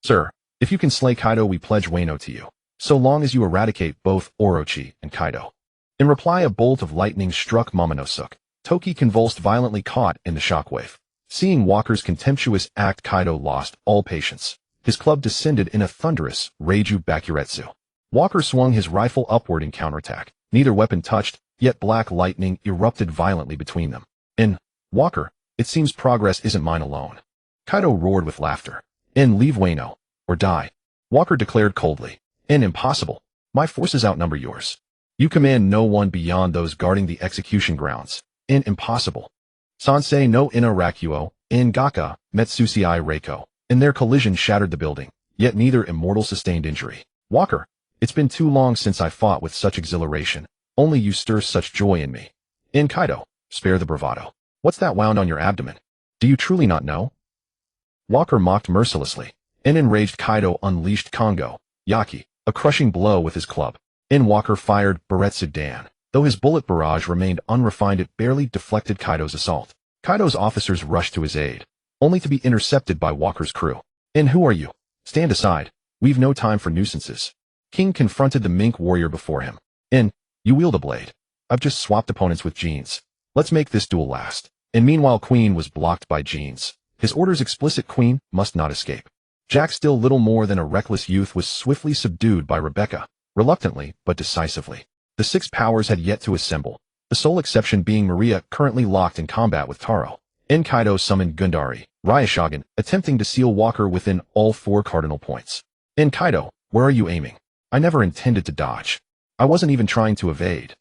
Sir, if you can slay Kaido, we pledge Wano to you, so long as you eradicate both Orochi and Kaido. In reply, a bolt of lightning struck Momonosuke. Toki convulsed violently, caught in the shockwave. Seeing Walker's contemptuous act, Kaido lost all patience. His club descended in a thunderous Reiju Bakuretsu. Walker swung his rifle upward in counterattack. Neither weapon touched, yet black lightning erupted violently between them. Walker, it seems progress isn't mine alone. Kaido roared with laughter. Leave Wano, or die. Walker declared coldly. Impossible. My forces outnumber yours. You command no one beyond those guarding the execution grounds. Impossible. Sansei no ina rakuo, gaka, metsusiai reiko. Their collision shattered the building, yet neither immortal sustained injury. Walker, it's been too long since I fought with such exhilaration. Only you stir such joy in me. In Kaido, spare the bravado. What's that wound on your abdomen? Do you truly not know? Walker mocked mercilessly. In enraged Kaido unleashed Kongo, Yaki, a crushing blow with his club. In Walker fired Buretsu Dan. Though his bullet barrage remained unrefined, it barely deflected Kaido's assault. Kaido's officers rushed to his aid, only to be intercepted by Walker's crew. In, who are you? Stand aside. We've no time for nuisances. King confronted the mink warrior before him. In, you wield a blade. I've just swapped opponents with Jeans. Let's make this duel last. And meanwhile Queen was blocked by Jeans. His orders explicit: Queen must not escape. Jack, still little more than a reckless youth, was swiftly subdued by Rebecca, reluctantly but decisively. The six powers had yet to assemble, the sole exception being Maria, currently locked in combat with Taro. In, Kaido summoned Gundari, Ryushagen, attempting to seal Walker within all 4 cardinal points. In, Kaido, where are you aiming? I never intended to dodge. I wasn't even trying to evade.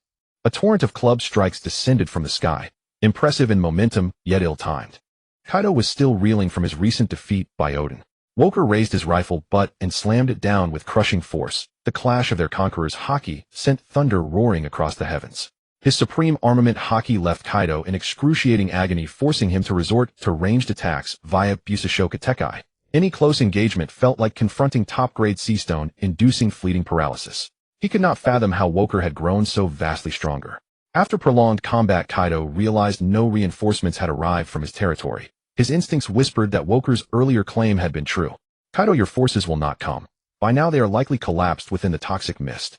A torrent of club strikes descended from the sky, impressive in momentum, yet ill-timed. Kaido was still reeling from his recent defeat by Odin. Walker raised his rifle butt and slammed it down with crushing force. The clash of their conqueror's Haki sent thunder roaring across the heavens. His supreme armament Haki left Kaido in excruciating agony, forcing him to resort to ranged attacks via Busashoka Tekai. Any close engagement felt like confronting top-grade sea stone, inducing fleeting paralysis. He could not fathom how Walker had grown so vastly stronger. After prolonged combat, Kaido realized no reinforcements had arrived from his territory. His instincts whispered that Walker's earlier claim had been true. Kaido, your forces will not come. By now they are likely collapsed within the toxic mist.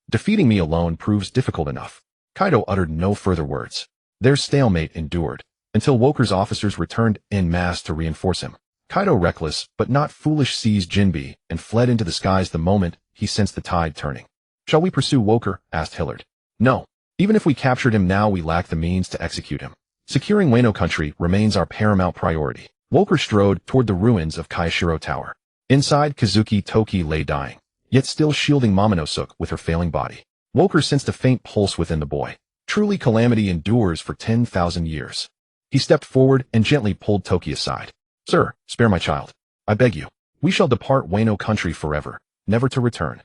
Defeating me alone proves difficult enough. Kaido uttered no further words. Their stalemate endured, until Walker's officers returned en masse to reinforce him. Kaido, reckless but not foolish, seized Jinbe and fled into the skies the moment he sensed the tide turning. Shall we pursue Walker? Asked Hillard. No. Even if we captured him now, we lack the means to execute him. Securing Wano country remains our paramount priority. Walker strode toward the ruins of Kaishiro Tower. Inside, Kazuki Toki lay dying, yet still shielding Momonosuke with her failing body. Walker sensed a faint pulse within the boy. Truly, calamity endures for 10,000 years. He stepped forward and gently pulled Toki aside. Sir, spare my child. I beg you. We shall depart Wano country forever, never to return.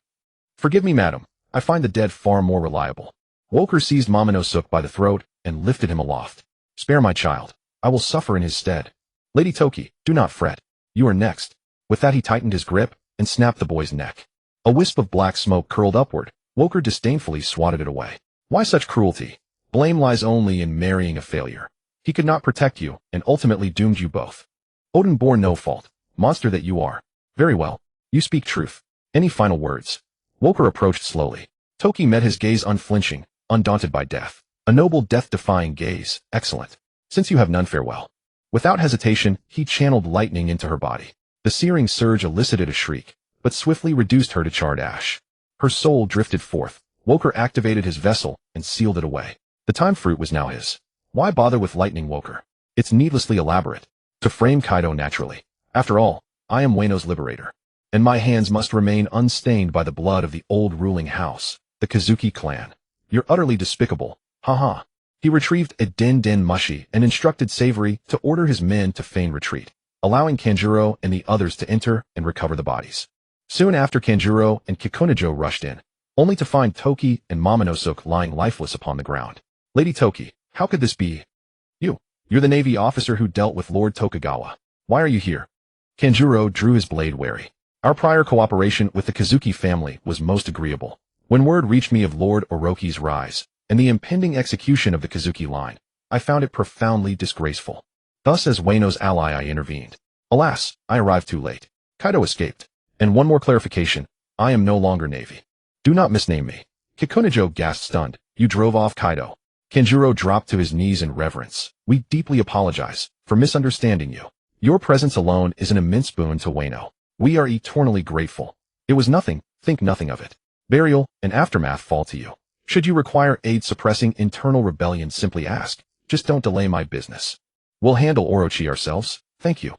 Forgive me, madam. I find the dead far more reliable. Walker seized Momonosuke by the throat and lifted him aloft. Spare my child. I will suffer in his stead. Lady Toki, do not fret. You are next. With that he tightened his grip and snapped the boy's neck. A wisp of black smoke curled upward. Walker disdainfully swatted it away. Why such cruelty? Blame lies only in marrying a failure. He could not protect you, and ultimately doomed you both. Odin bore no fault. Monster that you are. Very well. You speak truth. Any final words? Walker approached slowly. Toki met his gaze unflinching, undaunted by death. A noble, death-defying gaze. Excellent. Since you have none, farewell. Without hesitation, he channeled lightning into her body. The searing surge elicited a shriek, but swiftly reduced her to charred ash. Her soul drifted forth. Walker activated his vessel and sealed it away. The time fruit was now his. Why bother with lightning, Walker? It's needlessly elaborate. To frame Kaido naturally. After all, I am Wano's liberator. And my hands must remain unstained by the blood of the old ruling house, the Kazuki clan. You're utterly despicable. Ha. He retrieved a den mushi and instructed Savory to order his men to feign retreat, allowing Kanjuro and the others to enter and recover the bodies. Soon after, Kanjuro and Kikunajo rushed in, only to find Toki and Momonosuke lying lifeless upon the ground. Lady Toki, how could this be? You're the Navy officer who dealt with Lord Tokugawa. Why are you here? Kanjuro drew his blade wary. Our prior cooperation with the Kazuki family was most agreeable. When word reached me of Lord Orochi's rise and the impending execution of the Kazuki line, I found it profoundly disgraceful. Thus, as Wano's ally, I intervened. Alas, I arrived too late. Kaido escaped. And one more clarification, I am no longer Navy. Do not misname me. Kikunajo gasped, stunned. You drove off Kaido. Kanjuro dropped to his knees in reverence. We deeply apologize for misunderstanding you. Your presence alone is an immense boon to Wano. We are eternally grateful. It was nothing, think nothing of it. Burial and aftermath fall to you. Should you require aid suppressing internal rebellion, simply ask. Just don't delay my business. We'll handle Orochi ourselves. Thank you.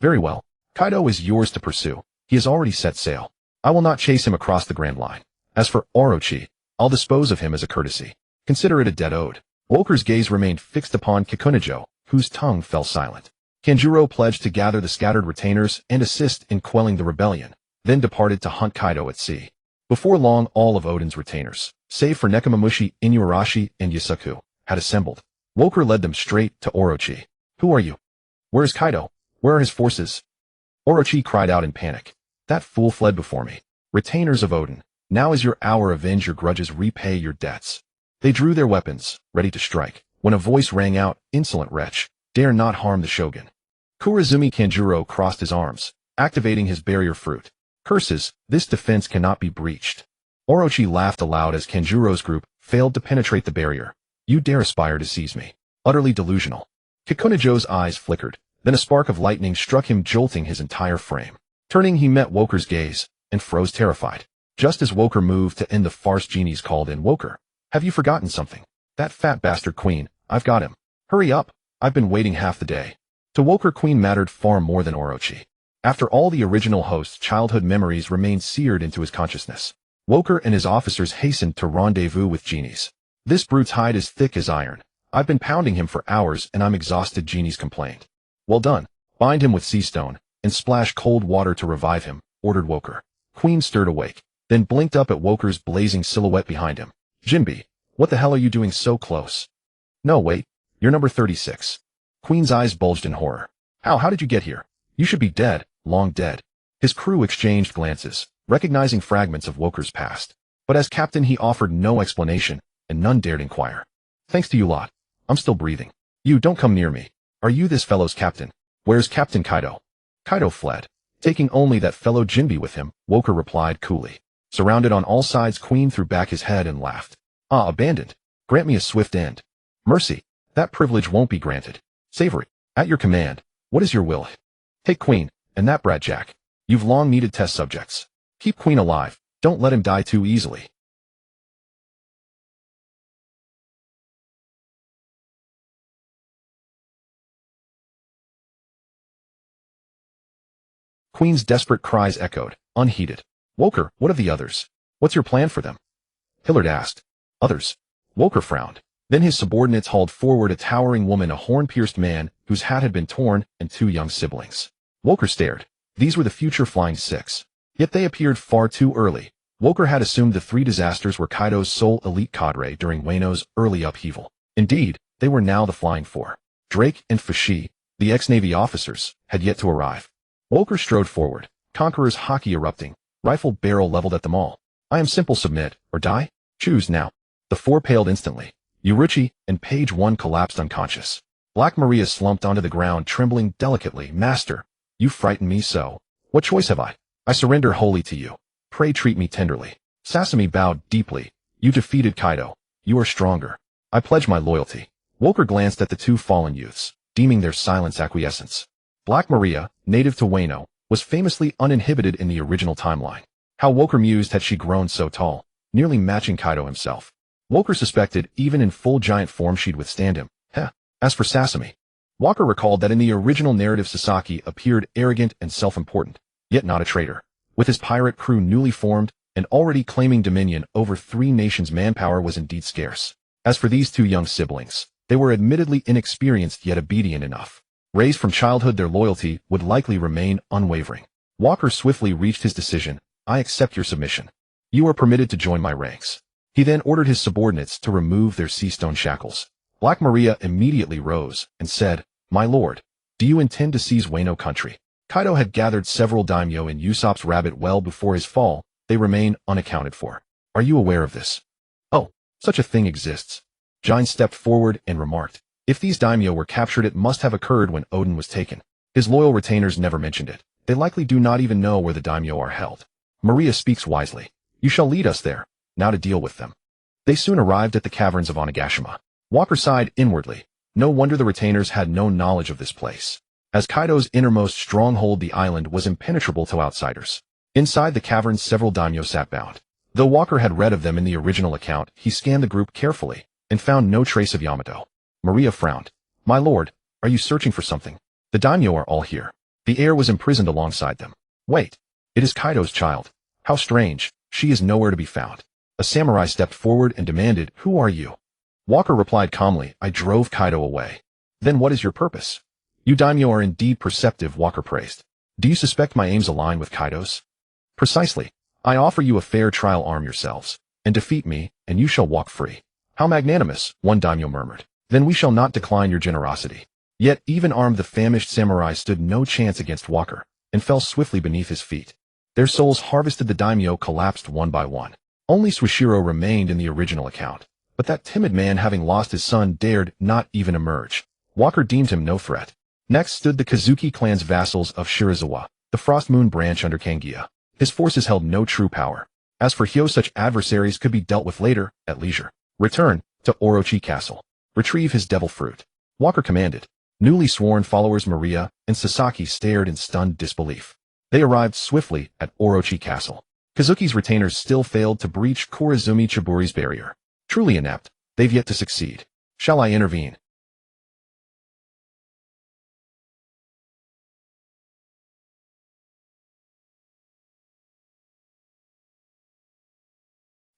Very well. Kaido is yours to pursue. He has already set sail. I will not chase him across the Grand Line. As for Orochi, I'll dispose of him as a courtesy. Consider it a debt owed. Woker's gaze remained fixed upon Kikunajo, whose tongue fell silent. Kanjuro pledged to gather the scattered retainers and assist in quelling the rebellion, then departed to hunt Kaido at sea. Before long, all of Oden's retainers, save for Nekomamushi, Inuarashi, and Yusaku, had assembled. Woker led them straight to Orochi. Who are you? Where is Kaido? Where are his forces? Orochi cried out in panic. That fool fled before me. Retainers of Oden, now is your hour. Avenge your grudges, repay your debts. They drew their weapons, ready to strike, when a voice rang out, insolent wretch, dare not harm the shogun. Kurazumi Kanjuro crossed his arms, activating his barrier fruit. Curses, this defense cannot be breached. Orochi laughed aloud as Kanjuro's group failed to penetrate the barrier. You dare aspire to seize me. Utterly delusional. Kikunajo's eyes flickered, then a spark of lightning struck him, jolting his entire frame. Turning, he met Woker's gaze, and froze terrified. Just as Woker moved to end the farce, genies called in. Woker, have you forgotten something? That fat bastard Queen, I've got him. Hurry up, I've been waiting half the day. To Woker, Queen mattered far more than Orochi. After all, the original host's childhood memories remained seared into his consciousness. Woker and his officers hastened to rendezvous with genies. This brute's hide is thick as iron. I've been pounding him for hours and I'm exhausted, genies complained. Well done. Bind him with sea stone and splash cold water to revive him, ordered Woker. Queen stirred awake, then blinked up at Woker's blazing silhouette behind him. Jinbe, what the hell are you doing so close? No, wait. You're number 36. Queen's eyes bulged in horror. How did you get here? You should be dead, long dead. His crew exchanged glances, recognizing fragments of Woker's past. But as captain, he offered no explanation, and none dared inquire. Thanks to you lot. I'm still breathing. You don't come near me. Are you this fellow's captain? Where's Captain Kaido? Kaido fled, taking only that fellow Jinbe with him, Woker replied coolly. Surrounded on all sides, Queen threw back his head and laughed. Ah, abandoned. Grant me a swift end. Mercy. That privilege won't be granted. Savory. At your command. What is your will? Take Queen, and that brat Jack. You've long needed test subjects. Keep Queen alive. Don't let him die too easily. Queen's desperate cries echoed, unheeded. Woker, what of the others? What's your plan for them? Hillard asked. Others? Woker frowned. Then his subordinates hauled forward a towering woman, a horn-pierced man whose hat had been torn, and 2 young siblings. Woker stared. These were the future Flying Six. Yet they appeared far too early. Woker had assumed the 3 disasters were Kaido's sole elite cadre during Wano's early upheaval. Indeed, they were now the Flying Four. Drake and Fushi, the ex-Navy officers, had yet to arrive. Woker strode forward, Conqueror's Haki erupting, rifle barrel leveled at them all. I am simple, submit, or die? Choose now. The 4 paled instantly. Uruchi and Page 1 collapsed unconscious. Black Maria slumped onto the ground, trembling delicately. Master, you frighten me so. What choice have I? I surrender wholly to you. Pray treat me tenderly. Sasami bowed deeply. You defeated Kaido. You are stronger. I pledge my loyalty. Woker glanced at the 2 fallen youths, deeming their silence acquiescence. Black Maria, native to Wano, was famously uninhibited in the original timeline. How Woker mused had she grown so tall, nearly matching Kaido himself. Woker suspected even in full giant form she'd withstand him. As for Sasami, Walker recalled that in the original narrative Sasaki appeared arrogant and self-important, yet not a traitor. With his pirate crew newly formed and already claiming dominion over 3 nations, manpower was indeed scarce. As for these 2 young siblings, they were admittedly inexperienced yet obedient enough. Raised from childhood, their loyalty would likely remain unwavering. Walker swiftly reached his decision. I accept your submission. You are permitted to join my ranks. He then ordered his subordinates to remove their sea stone shackles. Black Maria immediately rose and said, My lord, do you intend to seize Wano country? Kaido had gathered several daimyo in Usopp's rabbit well before his fall. They remain unaccounted for. Are you aware of this? Oh, such a thing exists. Jin stepped forward and remarked, if these daimyo were captured, it must have occurred when Oden was taken. His loyal retainers never mentioned it. They likely do not even know where the daimyo are held. Maria speaks wisely. You shall lead us there. Now to deal with them. They soon arrived at the caverns of Onigashima. Walker sighed inwardly. No wonder the retainers had no knowledge of this place. As Kaido's innermost stronghold, the island was impenetrable to outsiders. Inside the caverns, several daimyo sat bound. Though Walker had read of them in the original account, he scanned the group carefully and found no trace of Yamato. Maria frowned. My lord, are you searching for something? The daimyo are all here. The air was imprisoned alongside them. Wait. It is Kaido's child. How strange. She is nowhere to be found. A samurai stepped forward and demanded, "Who are you?" Walker replied calmly, "I drove Kaido away." "Then what is your purpose?" "You daimyo are indeed perceptive," Walker praised. "Do you suspect my aims align with Kaido's?" "Precisely. I offer you a fair trial. Arm yourselves, and defeat me, and you shall walk free." "How magnanimous," one daimyo murmured. "Then we shall not decline your generosity." Yet even armed the famished samurai stood no chance against Walker, and fell swiftly beneath his feet. Their souls harvested, the daimyo collapsed one by one. Only Suishiro remained in the original account. But that timid man, having lost his son, dared not even emerge. Walker deemed him no threat. Next stood the Kazuki clan's vassals of Shirazawa, the Frost Moon branch under Kangia. His forces held no true power. As for Hyo, such adversaries could be dealt with later, at leisure. Return to Orochi Castle. Retrieve his devil fruit. Walker commanded. Newly sworn followers Maria and Sasaki stared in stunned disbelief. They arrived swiftly at Orochi Castle. Kazuki's retainers still failed to breach Korizumi Chiburi's barrier. Truly inept, they've yet to succeed. Shall I intervene?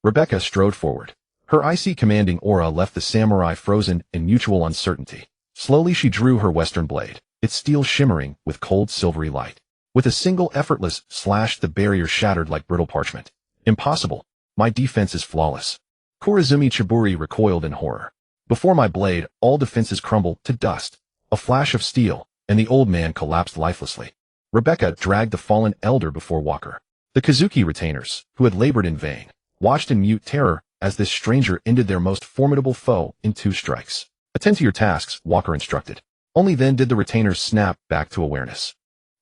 Rebecca strode forward. Her icy commanding aura left the samurai frozen in mutual uncertainty. Slowly she drew her western blade, its steel shimmering with cold silvery light. With a single effortless slash, the barrier shattered like brittle parchment. Impossible. My defense is flawless. Korizumi Chiburi recoiled in horror. Before my blade, all defenses crumbled to dust. A flash of steel, and the old man collapsed lifelessly. Rebecca dragged the fallen elder before Walker. The Kazuki retainers, who had labored in vain, watched in mute terror as this stranger ended their most formidable foe in 2 strikes. "Attend to your tasks," Walker instructed. Only then did the retainers snap back to awareness.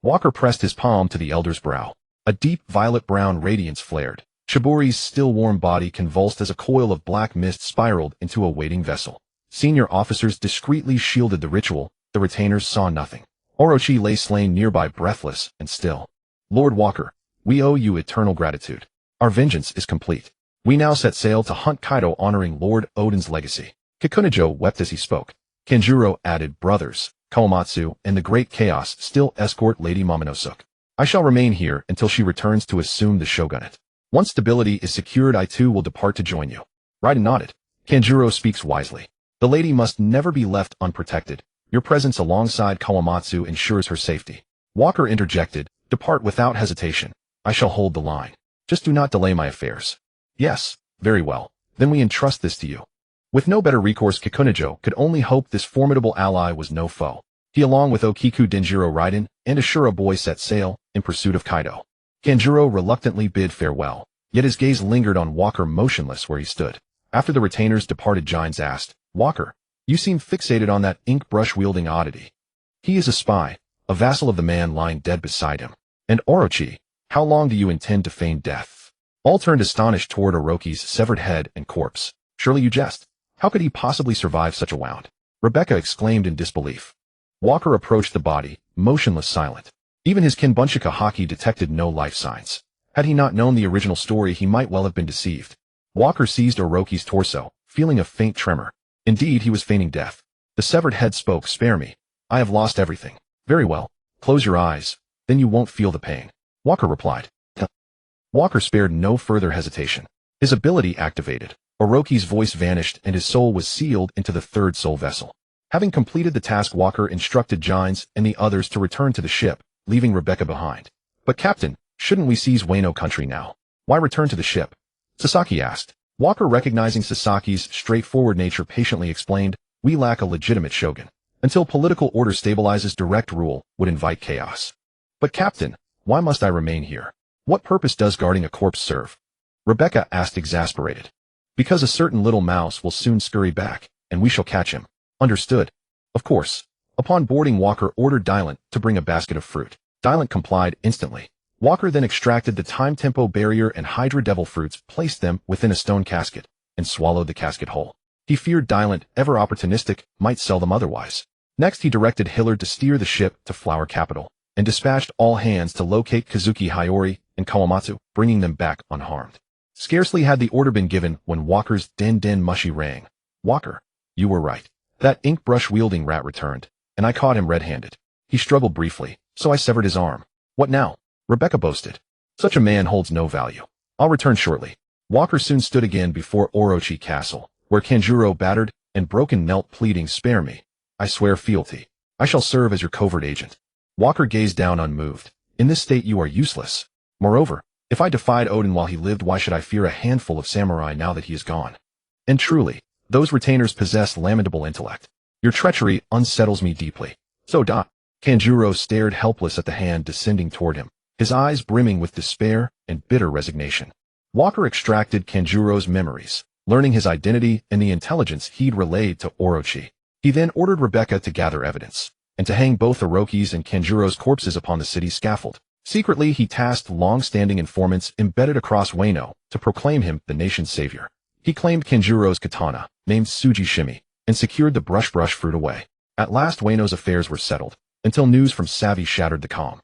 Walker pressed his palm to the elder's brow. A deep violet-brown radiance flared. Chiburi's still warm body convulsed as a coil of black mist spiraled into a waiting vessel. Senior officers discreetly shielded the ritual. The retainers saw nothing. Orochi lay slain nearby, breathless and still. "Lord Walker, we owe you eternal gratitude. Our vengeance is complete. We now set sail to hunt Kaido, honoring Lord Odin's legacy." Kikunajo wept as he spoke. Kanjuro added, "Brothers, Kawamatsu, and the Great Chaos still escort Lady Momonosuke. I shall remain here until she returns to assume the shogunate. Once stability is secured, I too will depart to join you." Raiden nodded. "Kanjuro speaks wisely. The lady must never be left unprotected. Your presence alongside Kawamatsu ensures her safety." Walker interjected, "Depart without hesitation. I shall hold the line. Just do not delay my affairs." "Yes, very well. Then we entrust this to you." With no better recourse, Kikunajo could only hope this formidable ally was no foe. He, along with Okiku Denjiro Raiden and Ashura Boy, set sail in pursuit of Kaido. Kanjuro reluctantly bid farewell, yet his gaze lingered on Walker, motionless where he stood. After the retainers departed, Gines asked, "Walker, you seem fixated on that ink brush-wielding oddity." "He is a spy, a vassal of the man lying dead beside him." "And Orochi, how long do you intend to feign death?" All turned astonished toward Orochi's severed head and corpse. "Surely you jest. How could he possibly survive such a wound?" Rebecca exclaimed in disbelief. Walker approached the body, motionless, silent. Even his Kinbunchika Haki detected no life signs. Had he not known the original story, he might well have been deceived. Walker seized Orochi's torso, feeling a faint tremor. Indeed, he was feigning death. The severed head spoke, "Spare me. I have lost everything." "Very well. Close your eyes. Then you won't feel the pain," Walker replied. Walker spared no further hesitation. His ability activated. Orochi's voice vanished and his soul was sealed into the 3rd soul vessel. Having completed the task, Walker instructed Gines and the others to return to the ship, leaving Rebecca behind. "But Captain, shouldn't we seize Wano country now?" "Why return to the ship?" Sasaki asked. Walker, recognizing Sasaki's straightforward nature, patiently explained, "We lack a legitimate shogun. Until political order stabilizes, direct rule would invite chaos." "But Captain, why must I remain here? What purpose does guarding a corpse serve?" Rebecca asked, exasperated. "Because a certain little mouse will soon scurry back, and we shall catch him." "Understood." "Of course." Upon boarding, Walker ordered Dylan to bring a basket of fruit. Dylan complied instantly. Walker then extracted the time tempo barrier and Hydra devil fruits, placed them within a stone casket, and swallowed the casket whole. He feared Dylan, ever opportunistic, might sell them otherwise. Next he directed Hillard to steer the ship to Flower Capital, and dispatched all hands to locate Kazuki Hayori and Kawamatsu, bringing them back unharmed. Scarcely had the order been given when Walker's den mushy rang. "Walker, you were right. That ink brush-wielding rat returned, and I caught him red-handed. He struggled briefly, so I severed his arm. What now? Rebecca boasted. Such a man holds no value. I'll return shortly. Walker soon stood again before Orochi Castle, where Kanjuro battered and broken knelt pleading, spare me. I swear fealty. I shall serve as your covert agent. Walker gazed down unmoved. In this state you are useless. Moreover, if I defied Odin while he lived, why should I fear a handful of samurai now that he is gone? And truly, those retainers possess lamentable intellect. Your treachery unsettles me deeply. So Kanjuro stared helpless at the hand descending toward him, his eyes brimming with despair and bitter resignation. Walker extracted Kanjuro's memories, learning his identity and the intelligence he'd relayed to Orochi. He then ordered Rebecca to gather evidence, and to hang both Orochi's and Kanjuro's corpses upon the city's scaffold. Secretly, he tasked long-standing informants embedded across Wano to proclaim him the nation's savior. He claimed Kanjuro's katana, named Tsuji Shimi, and secured the brush fruit away. At last Wano's affairs were settled, until news from Savvy shattered the calm.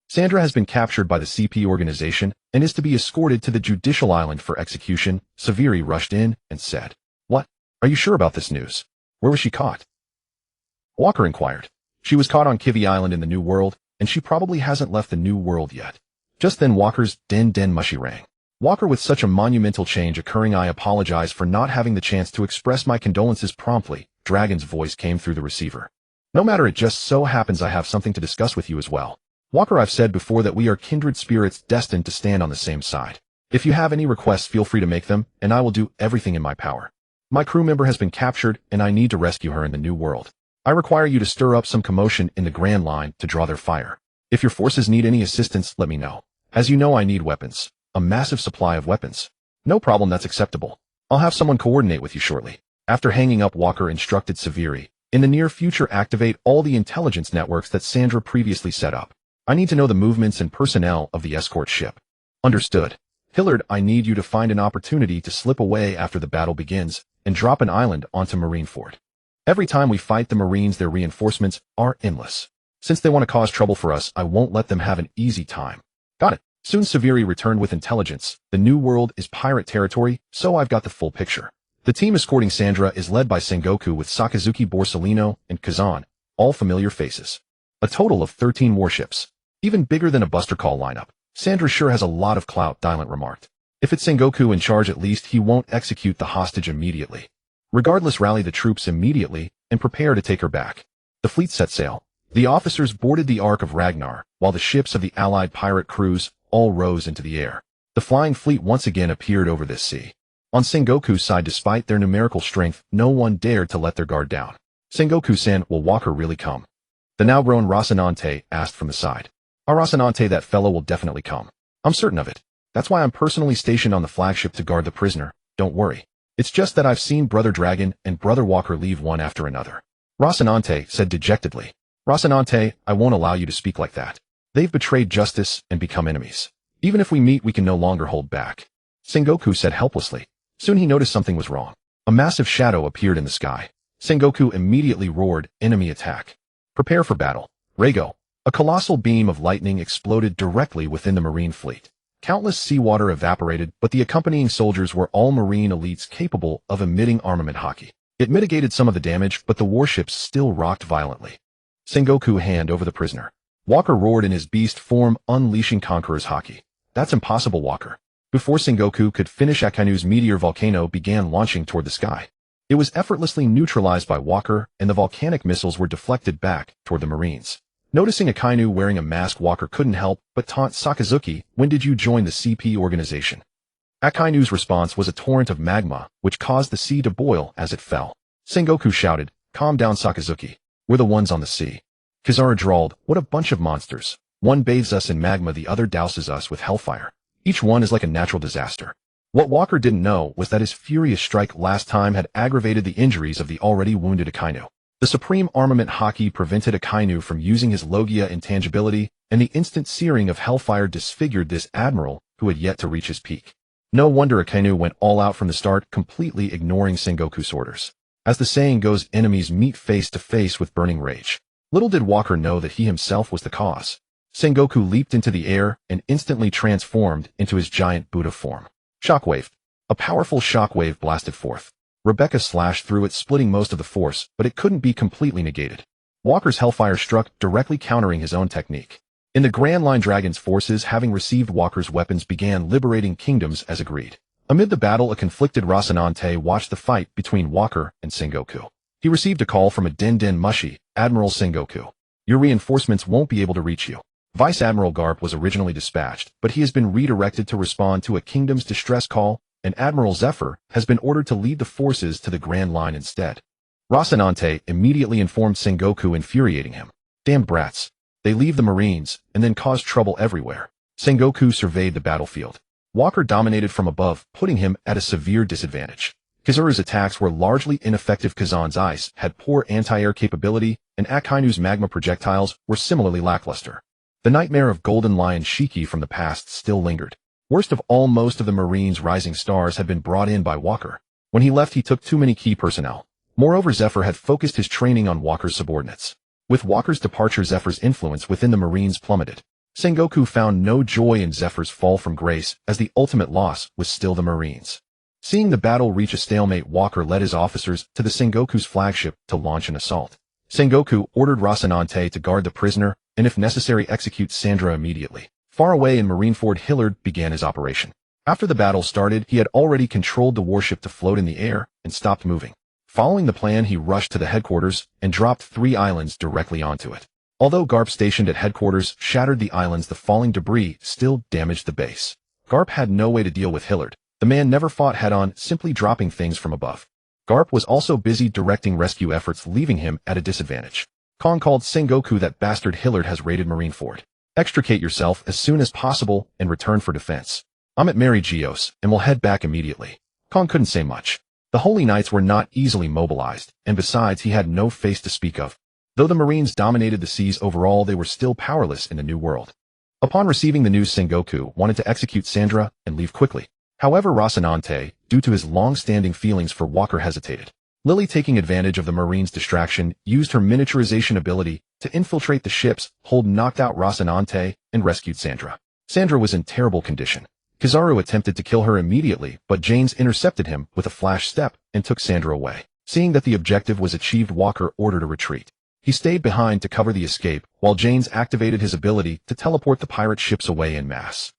Sandra has been captured by the CP organization and is to be escorted to the judicial island for execution. Saviri rushed in and said, "What? Are you sure about this news? Where was she caught?" Walker inquired. She was caught on Kivi Island in the New World, and she probably hasn't left the New World yet. Just then Walker's den mushy rang. Walker, with such a monumental change occurring, I apologize for not having the chance to express my condolences promptly. Dragon's voice came through the receiver. No matter, it just so happens I have something to discuss with you as well. Walker, I've said before that we are kindred spirits destined to stand on the same side. If you have any requests, feel free to make them, and I will do everything in my power. My crew member has been captured, and I need to rescue her in the New World. I require you to stir up some commotion in the Grand Line to draw their fire. If your forces need any assistance, let me know. As you know, I need weapons. A massive supply of weapons. No problem, that's acceptable. I'll have someone coordinate with you shortly. After hanging up, Walker instructed Saviri, in the near future activate all the intelligence networks that Sandra previously set up. I need to know the movements and personnel of the escort ship. Understood. Hillard, I need you to find an opportunity to slip away after the battle begins and drop an island onto Marineford. Every time we fight the Marines, their reinforcements are endless. Since they want to cause trouble for us, I won't let them have an easy time. Got it. Soon Saviri returned with intelligence. The New World is pirate territory, so I've got the full picture. The team escorting Sandra is led by Sengoku with Sakazuki, Borsalino, and Kazan, all familiar faces. A total of 13 warships. Even bigger than a Buster Call lineup. Sandra sure has a lot of clout, Dylan remarked. If it's Sengoku in charge, at least he won't execute the hostage immediately. Regardless, rally the troops immediately and prepare to take her back. The fleet set sail. The officers boarded the Ark of Ragnar, while the ships of the allied pirate crews all rose into the air. The flying fleet once again appeared over this sea. On Sengoku's side, despite their numerical strength, no one dared to let their guard down. Sengoku-san, will Walker really come? The now-grown Rocinante asked from the side. Rocinante, that fellow will definitely come. I'm certain of it. That's why I'm personally stationed on the flagship to guard the prisoner. Don't worry. It's just that I've seen Brother Dragon and Brother Walker leave one after another. Rocinante said dejectedly. Rocinante, I won't allow you to speak like that. They've betrayed justice and become enemies. Even if we meet, we can no longer hold back. Sengoku said helplessly. Soon he noticed something was wrong. A massive shadow appeared in the sky. Sengoku immediately roared, enemy attack. Prepare for battle. Rego. A colossal beam of lightning exploded directly within the Marine fleet. Countless seawater evaporated, but the accompanying soldiers were all Marine elites capable of emitting armament Haki. It mitigated some of the damage, but the warships still rocked violently. Sengoku hand over the prisoner. Walker roared in his beast form, unleashing Conqueror's Haki. That's impossible, Walker. Before Sengoku could finish, Akainu's meteor volcano began launching toward the sky. It was effortlessly neutralized by Walker, and the volcanic missiles were deflected back toward the Marines. Noticing Akainu wearing a mask, Walker couldn't help but taunt Sakazuki, when did you join the CP organization? Akainu's response was a torrent of magma, which caused the sea to boil as it fell. Sengoku shouted, calm down, Sakazuki. We're the ones on the sea. Kizara drawled, what a bunch of monsters. One bathes us in magma, the other douses us with hellfire. Each one is like a natural disaster. What Walker didn't know was that his furious strike last time had aggravated the injuries of the already wounded Akainu. The Supreme Armament Haki prevented Akainu from using his Logia intangibility, and the instant searing of hellfire disfigured this Admiral who had yet to reach his peak. No wonder Akainu went all out from the start, completely ignoring Sengoku's orders. As the saying goes, enemies meet face to face with burning rage. Little did Walker know that he himself was the cause. Sengoku leaped into the air and instantly transformed into his giant Buddha form. Shockwave. A powerful shockwave blasted forth. Rebecca slashed through it, splitting most of the force, but it couldn't be completely negated. Walker's Hellfire struck, directly countering his own technique. In the Grand Line, Dragon's forces, having received Walker's weapons, began liberating kingdoms as agreed. Amid the battle, a conflicted Rocinante watched the fight between Walker and Sengoku. He received a call from a Den Mushi, Admiral Sengoku. Your reinforcements won't be able to reach you. Vice Admiral Garp was originally dispatched, but he has been redirected to respond to a kingdom's distress call, and Admiral Zephyr has been ordered to lead the forces to the Grand Line instead. Rocinante immediately informed Sengoku, infuriating him. Damn brats. They leave the Marines, and then cause trouble everywhere. Sengoku surveyed the battlefield. Walker dominated from above, putting him at a severe disadvantage. Kizaru's attacks were largely ineffective. Kazan's ice had poor anti-air capability, and Akainu's magma projectiles were similarly lackluster. The nightmare of Golden Lion Shiki from the past still lingered. Worst of all, most of the Marines' rising stars had been brought in by Walker. When he left, he took too many key personnel. Moreover, Zephyr had focused his training on Walker's subordinates. With Walker's departure, Zephyr's influence within the Marines plummeted. Sengoku found no joy in Zephyr's fall from grace, as the ultimate loss was still the Marines. Seeing the battle reach a stalemate, Walker led his officers to the Sengoku's flagship to launch an assault. Sengoku ordered Rocinante to guard the prisoner, and if necessary execute Sandra immediately. Far away in Marineford, Hillard began his operation. After the battle started, he had already controlled the warship to float in the air and stopped moving. Following the plan, he rushed to the headquarters and dropped 3 islands directly onto it. Although Garp stationed at headquarters shattered the islands, the falling debris still damaged the base. Garp had no way to deal with Hillard. The man never fought head-on, simply dropping things from above. Garp was also busy directing rescue efforts, leaving him at a disadvantage. Kong called Sengoku. That bastard Hillard has raided Marineford. Extricate yourself as soon as possible and return for defense. I'm at Mary Geos, and will head back immediately. Kong couldn't say much. The Holy Knights were not easily mobilized, and besides, he had no face to speak of. Though the Marines dominated the seas overall, they were still powerless in the New World. Upon receiving the news, Sengoku wanted to execute Sandra and leave quickly. However, Rocinante, due to his long-standing feelings for Walker, hesitated. Lily, taking advantage of the Marines' distraction, used her miniaturization ability to infiltrate the ship's hold, knocked out Rocinante, and rescued Sandra. Sandra was in terrible condition. Kizaru attempted to kill her immediately, but Janes intercepted him with a flash step and took Sandra away. Seeing that the objective was achieved, Walker ordered a retreat. He stayed behind to cover the escape, while Janes activated his ability to teleport the pirate ships away en masse.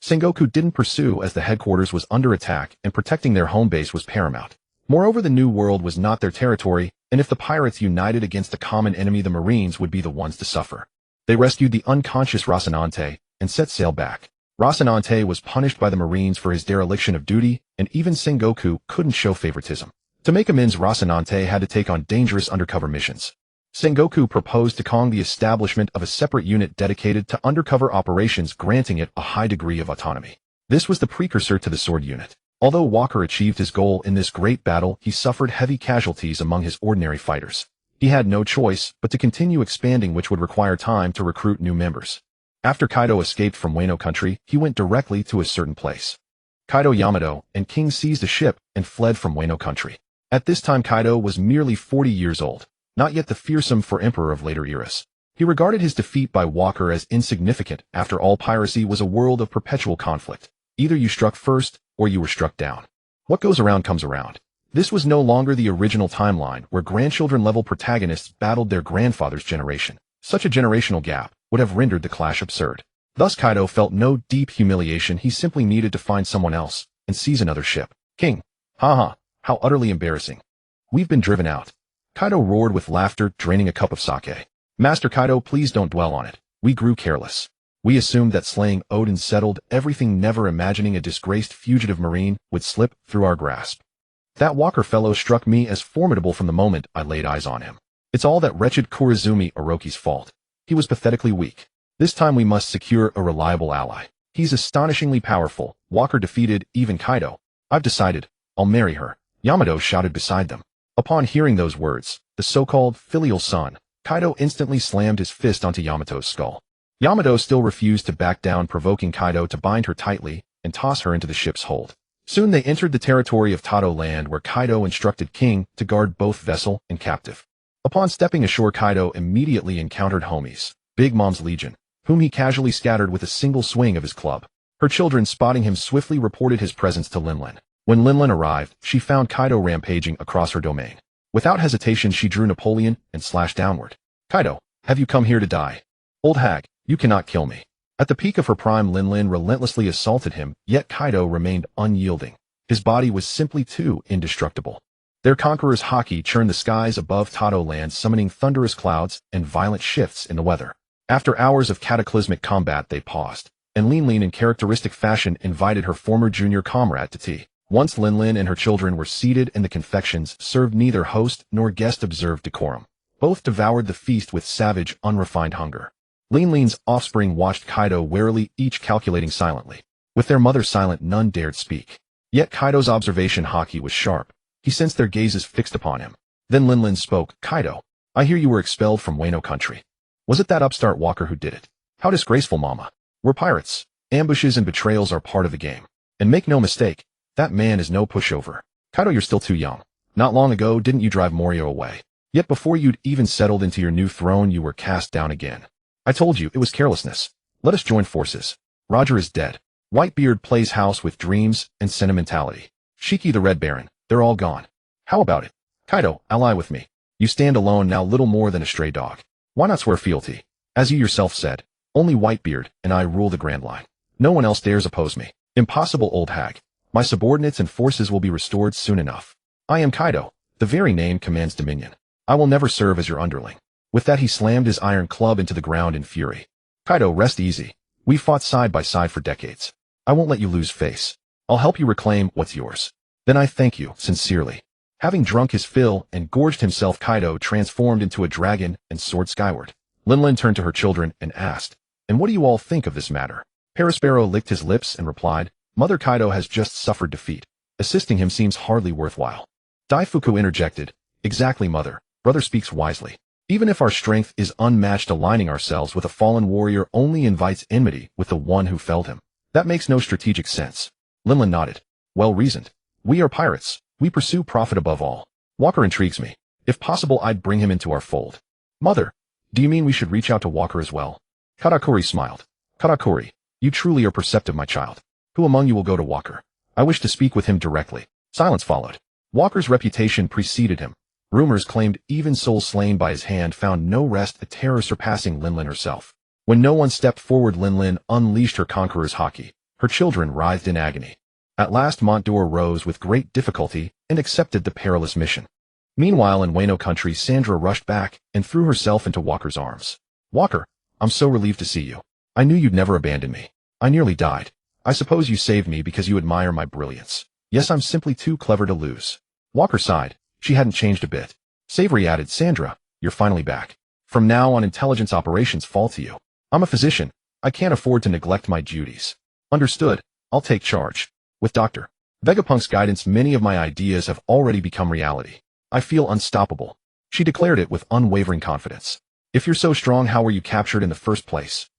Sengoku didn't pursue, as the headquarters was under attack and protecting their home base was paramount. Moreover, the New World was not their territory, and if the pirates united against a common enemy, the Marines would be the ones to suffer. They rescued the unconscious Rocinante and set sail back. Rocinante was punished by the Marines for his dereliction of duty, and even Sengoku couldn't show favoritism. To make amends, Rocinante had to take on dangerous undercover missions. Sengoku proposed to Kong the establishment of a separate unit dedicated to undercover operations, granting it a high degree of autonomy. This was the precursor to the Sword Unit. Although Walker achieved his goal in this great battle, he suffered heavy casualties among his ordinary fighters. He had no choice but to continue expanding, which would require time to recruit new members. After Kaido escaped from Wano country, he went directly to a certain place. Kaido, Yamato, and King seized a ship and fled from Wano country. At this time, Kaido was merely 40 years old. Not yet the fearsome for emperor of later eras. He regarded his defeat by Walker as insignificant. After all, piracy was a world of perpetual conflict. Either you struck first, or you were struck down. What goes around comes around. This was no longer the original timeline, where grandchildren-level protagonists battled their grandfather's generation. Such a generational gap would have rendered the clash absurd. Thus, Kaido felt no deep humiliation. He simply needed to find someone else and seize another ship. King. Haha, how utterly embarrassing. We've been driven out. Kaido roared with laughter, draining a cup of sake. Master Kaido, please don't dwell on it. We grew careless. We assumed that slaying Odin settled everything, never imagining a disgraced fugitive marine would slip through our grasp. That Walker fellow struck me as formidable from the moment I laid eyes on him. It's all that wretched Kurizumi Orochi's fault. He was pathetically weak. This time we must secure a reliable ally. He's astonishingly powerful. Walker defeated even Kaido. I've decided. I'll marry her. Yamato shouted beside them. Upon hearing those words, the so-called filial son, Kaido instantly slammed his fist onto Yamato's skull. Yamato still refused to back down, provoking Kaido to bind her tightly and toss her into the ship's hold. Soon they entered the territory of Tado land, where Kaido instructed King to guard both vessel and captive. Upon stepping ashore, Kaido immediately encountered homies, Big Mom's Legion, whom he casually scattered with a single swing of his club. Her children, spotting him, swiftly reported his presence to Linlin. When Linlin arrived, she found Kaido rampaging across her domain. Without hesitation, she drew Napoleon and slashed downward. Kaido, have you come here to die? Old hag, you cannot kill me. At the peak of her prime, Linlin relentlessly assaulted him, yet Kaido remained unyielding. His body was simply too indestructible. Their conqueror's haki churned the skies above Tato land, summoning thunderous clouds and violent shifts in the weather. After hours of cataclysmic combat, they paused, and Linlin in characteristic fashion invited her former junior comrade to tea. Once Linlin and her children were seated and the confections served, neither host nor guest observed decorum. Both devoured the feast with savage, unrefined hunger. Linlin's offspring watched Kaido warily, each calculating silently. With their mother silent, none dared speak. Yet Kaido's observation haki was sharp. He sensed their gazes fixed upon him. Then Linlin spoke. Kaido, I hear you were expelled from Wano country. Was it that upstart Walker who did it? How disgraceful, mama. We're pirates. Ambushes and betrayals are part of the game. And make no mistake, that man is no pushover. Kaido, you're still too young. Not long ago, didn't you drive Morio away? Yet before you'd even settled into your new throne, you were cast down again. I told you, it was carelessness. Let us join forces. Roger is dead. Whitebeard plays house with dreams and sentimentality. Shiki the Red Baron, they're all gone. How about it? Kaido, ally with me. You stand alone now, little more than a stray dog. Why not swear fealty? As you yourself said, only Whitebeard and I rule the Grand Line. No one else dares oppose me. Impossible, old hag. My subordinates and forces will be restored soon enough. I am Kaido. The very name commands dominion. I will never serve as your underling. With that, he slammed his iron club into the ground in fury. Kaido, rest easy. We fought side by side for decades. I won't let you lose face. I'll help you reclaim what's yours. Then I thank you, sincerely. Having drunk his fill and gorged himself, Kaido transformed into a dragon and soared skyward. Linlin turned to her children and asked, and what do you all think of this matter? Parasparrow licked his lips and replied, Mother, Kaido has just suffered defeat. Assisting him seems hardly worthwhile. Daifuku interjected, exactly, mother. Brother speaks wisely. Even if our strength is unmatched, aligning ourselves with a fallen warrior only invites enmity with the one who felled him. That makes no strategic sense. Linlin nodded. Well reasoned. We are pirates. We pursue profit above all. Walker intrigues me. If possible, I'd bring him into our fold. Mother, do you mean we should reach out to Walker as well? Katakuri smiled. Katakuri, you truly are perceptive, my child. Who among you will go to Walker? I wish to speak with him directly. Silence followed. Walker's reputation preceded him. Rumors claimed even souls slain by his hand found no rest, a terror surpassing Linlin herself. When no one stepped forward, Linlin unleashed her conqueror's haki. Her children writhed in agony. At last, Montdor rose with great difficulty and accepted the perilous mission. Meanwhile, in Wano country, Sandra rushed back and threw herself into Walker's arms. Walker, I'm so relieved to see you. I knew you'd never abandon me. I nearly died. I suppose you saved me because you admire my brilliance. Yes, I'm simply too clever to lose. Walker sighed. She hadn't changed a bit. Savory added, Sandra, you're finally back. From now on, intelligence operations fall to you. I'm a physician. I can't afford to neglect my duties. Understood. I'll take charge. With Dr. Vegapunk's guidance, many of my ideas have already become reality. I feel unstoppable. She declared it with unwavering confidence. If you're so strong, how were you captured in the first place?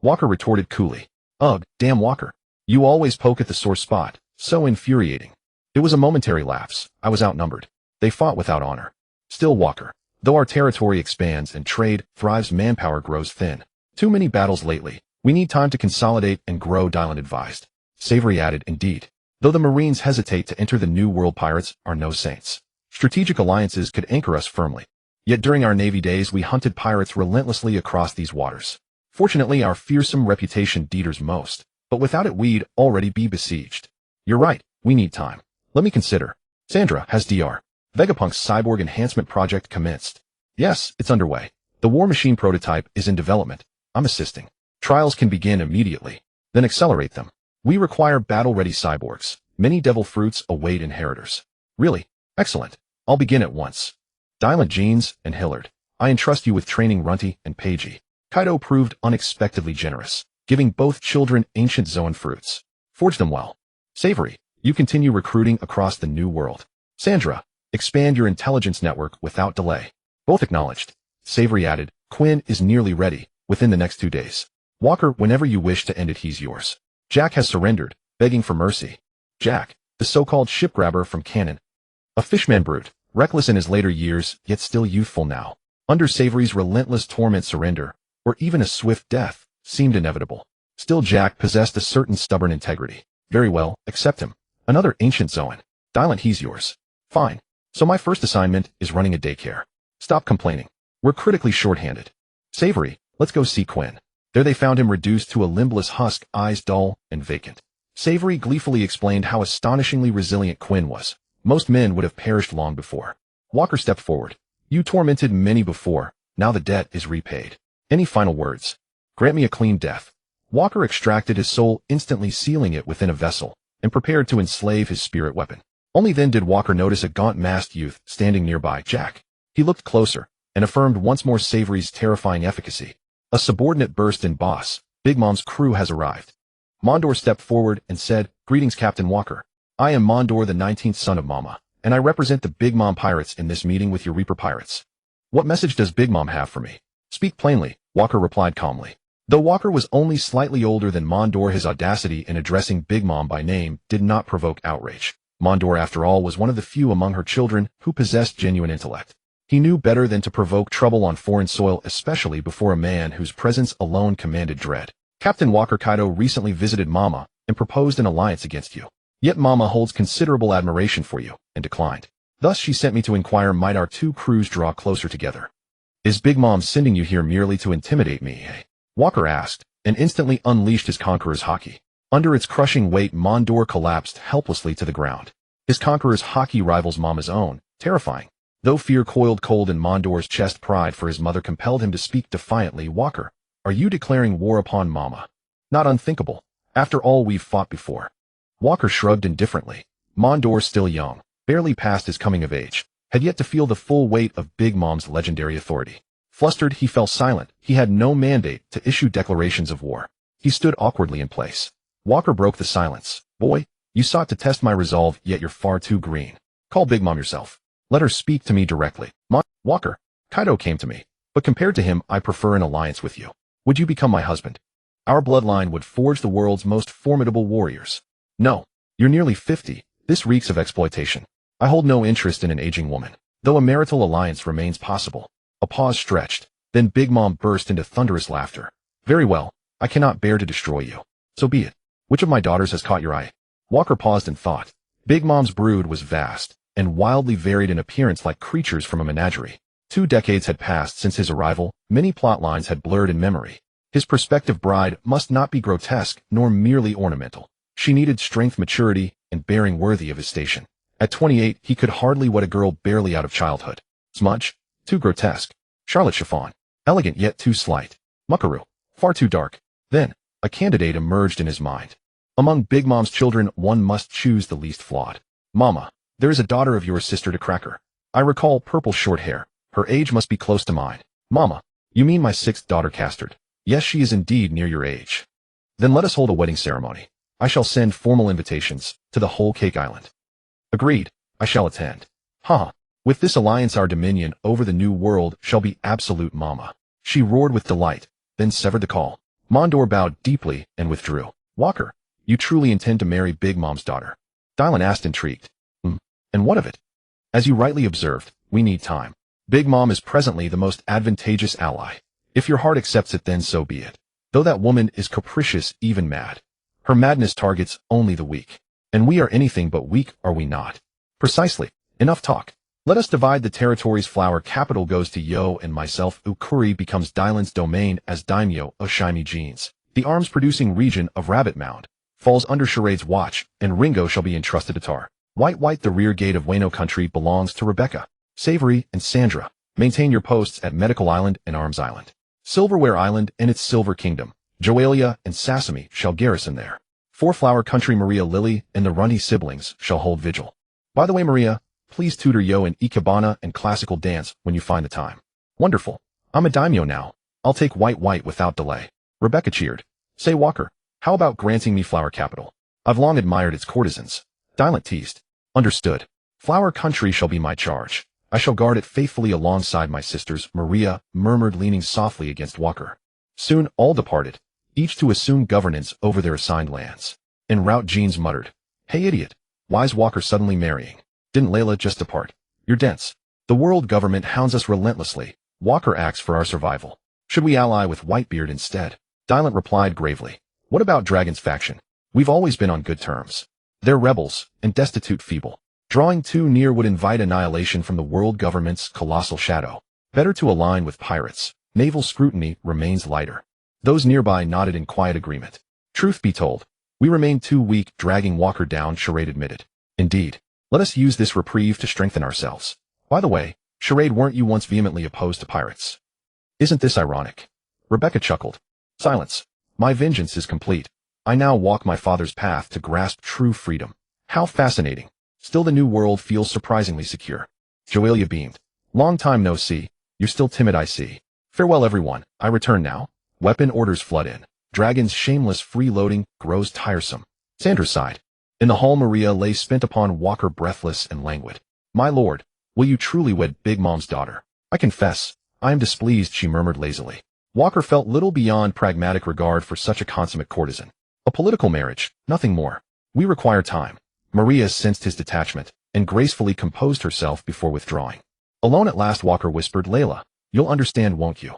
Walker retorted coolly. Ugh, damn Walker. You always poke at the sore spot. So infuriating. It was a momentary lapse. I was outnumbered. They fought without honor. Still, Walker. Though our territory expands and trade thrives, manpower grows thin. Too many battles lately. We need time to consolidate and grow, Dylan advised. Savory added, indeed. Though the Marines hesitate to enter the New World, pirates are no saints. Strategic alliances could anchor us firmly. Yet during our Navy days, we hunted pirates relentlessly across these waters. Fortunately, our fearsome reputation deters most. But without it, we'd already be besieged. You're right. We need time. Let me consider. Sandra, has Dr. Vegapunk's cyborg enhancement project commenced? Yes, it's underway. The war machine prototype is in development. I'm assisting. Trials can begin immediately. Then accelerate them. We require battle-ready cyborgs. Many devil fruits await inheritors. Really? Excellent. I'll begin at once. Dylan, Jeans, and Hillard, I entrust you with training Runty and Pagey. Kaido proved unexpectedly generous, giving both children ancient Zoan fruits. Forge them well. Savory, you continue recruiting across the New World. Sandra, expand your intelligence network without delay. Both acknowledged. Savory added, Quinn is nearly ready, within the next 2 days. Walker, whenever you wish to end it, he's yours. Jack has surrendered, begging for mercy. Jack, the so-called ship grabber from Cannon. A fishman brute, reckless in his later years, yet still youthful now. Under Savory's relentless torment, surrender, or even a swift death, seemed inevitable. Still, Jack possessed a certain stubborn integrity. Very well, accept him. Another ancient Zoan. Dylan, he's yours. Fine. So my first assignment is running a daycare. Stop complaining. We're critically short-handed. Savory, let's go see Quinn. There they found him reduced to a limbless husk, eyes dull and vacant. Savory gleefully explained how astonishingly resilient Quinn was. Most men would have perished long before. Walker stepped forward. You tormented many before. Now the debt is repaid. Any final words? Grant me a clean death. Walker extracted his soul, instantly sealing it within a vessel, and prepared to enslave his spirit weapon. Only then did Walker notice a gaunt masked youth standing nearby, Jack. He looked closer, and affirmed once more Savory's terrifying efficacy. A subordinate burst in. Boss, Big Mom's crew has arrived. Mondor stepped forward and said, Greetings, Captain Walker. I am Mondor, the 19th son of Mama, and I represent the Big Mom Pirates in this meeting with your Reaper Pirates. What message does Big Mom have for me? Speak plainly, Walker replied calmly. Though Walker was only slightly older than Mondor, his audacity in addressing Big Mom by name did not provoke outrage. Mondor, after all, was one of the few among her children who possessed genuine intellect. He knew better than to provoke trouble on foreign soil, especially before a man whose presence alone commanded dread. Captain Walker, Kaido recently visited Mama and proposed an alliance against you. Yet Mama holds considerable admiration for you, and declined. Thus she sent me to inquire, might our two crews draw closer together? Is Big Mom sending you here merely to intimidate me, eh? Walker asked, and instantly unleashed his Conqueror's Haki. Under its crushing weight, Mondor collapsed helplessly to the ground. His Conqueror's Haki rivals Mama's own, terrifying. Though fear coiled cold in Mondor's chest, pride for his mother compelled him to speak defiantly. Walker, are you declaring war upon Mama? Not unthinkable. After all we've fought before. Walker shrugged indifferently. Mondor, still young, barely past his coming of age, had yet to feel the full weight of Big Mom's legendary authority. Flustered, he fell silent. He had no mandate to issue declarations of war. He stood awkwardly in place. Walker broke the silence. Boy, you sought to test my resolve, yet you're far too green. Call Big Mom yourself. Let her speak to me directly. Walker, Kaido came to me, but compared to him, I prefer an alliance with you. Would you become my husband? Our bloodline would forge the world's most formidable warriors. No, you're nearly 50. This reeks of exploitation. I hold no interest in an aging woman, though a marital alliance remains possible. A pause stretched, then Big Mom burst into thunderous laughter. Very well, I cannot bear to destroy you. So be it. Which of my daughters has caught your eye? Walker paused in thought. Big Mom's brood was vast, and wildly varied in appearance like creatures from a menagerie. 2 decades had passed since his arrival, many plot lines had blurred in memory. His prospective bride must not be grotesque nor merely ornamental. She needed strength, maturity, and bearing worthy of his station. At 28, he could hardly wed a girl barely out of childhood. Smudge? Too grotesque. Charlotte Chiffon? Elegant yet too slight. Muckaroo? Far too dark. Then, a candidate emerged in his mind. Among Big Mom's children, one must choose the least flawed. Mama, there is a daughter of your sister to Cracker. I recall purple short hair. Her age must be close to mine. Mama, you mean my 6th daughter Castard? Yes, she is indeed near your age. Then let us hold a wedding ceremony. I shall send formal invitations to the whole Cake Island. Agreed, I shall attend. Ha! With this alliance our dominion over the new world shall be absolute. Mama. She roared with delight, then severed the call. Mondor bowed deeply and withdrew. Walker, you truly intend to marry Big Mom's daughter? Dylan asked, intrigued. And what of it? As you rightly observed, we need time. Big Mom is presently the most advantageous ally. If your heart accepts it, then so be it. Though that woman is capricious, even mad. Her madness targets only the weak. And we are anything but weak, are we not? Precisely. Enough talk. Let us divide the territories. Flower capital goes to Yo and myself. Ukuri becomes Dylan's domain as Daimyo of Shiny Jeans. The arms-producing region of Rabbit Mound falls under Charade's watch, and Ringo shall be entrusted to Tar. White, the rear gate of Wano country belongs to Rebecca. Savory and Sandra, maintain your posts at Medical Island and Arms Island. Silverware Island and its Silver Kingdom, Joalia and Sasami shall garrison there. 4 Flower Country, Maria, Lily, and the Runty siblings shall hold vigil. By the way, Maria, please tutor Yo in Ikebana and classical dance when you find the time. Wonderful. I'm a daimyo now. I'll take White without delay. Rebecca cheered. Say, Walker, how about granting me Flower Capital? I've long admired its courtesans. Dylan teased. Understood. Flower Country shall be my charge. I shall guard it faithfully alongside my sisters, Maria murmured, leaning softly against Walker. Soon all departed, each to assume governance over their assigned lands. En route, Jeans muttered. Hey idiot, why's Walker suddenly marrying? Didn't Layla just depart? You're dense. The world government hounds us relentlessly. Walker acts for our survival. Should we ally with Whitebeard instead? Dylan replied gravely. What about Dragon's faction? We've always been on good terms. They're rebels, and destitute feeble. Drawing too near would invite annihilation from the world government's colossal shadow. Better to align with pirates. Naval scrutiny remains lighter. Those nearby nodded in quiet agreement. Truth be told, we remain too weak, dragging Walker down, Charade admitted. Indeed. Let us use this reprieve to strengthen ourselves. By the way, Charade, weren't you once vehemently opposed to pirates? Isn't this ironic? Rebecca chuckled. Silence. My vengeance is complete. I now walk my father's path to grasp true freedom. How fascinating. Still the new world feels surprisingly secure. Joelia beamed. Long time no see. You're still timid, I see. Farewell everyone. I return now. Weapon orders flood in. Dragon's shameless freeloading grows tiresome. Sandra sighed. In the hall Maria lay spent upon Walker, breathless and languid. My lord, will you truly wed Big Mom's daughter? I confess, I am displeased, she murmured lazily. Walker felt little beyond pragmatic regard for such a consummate courtesan. A political marriage, nothing more. We require time. Maria sensed his detachment, and gracefully composed herself before withdrawing. Alone at last, Walker whispered, Layla, you'll understand, won't you?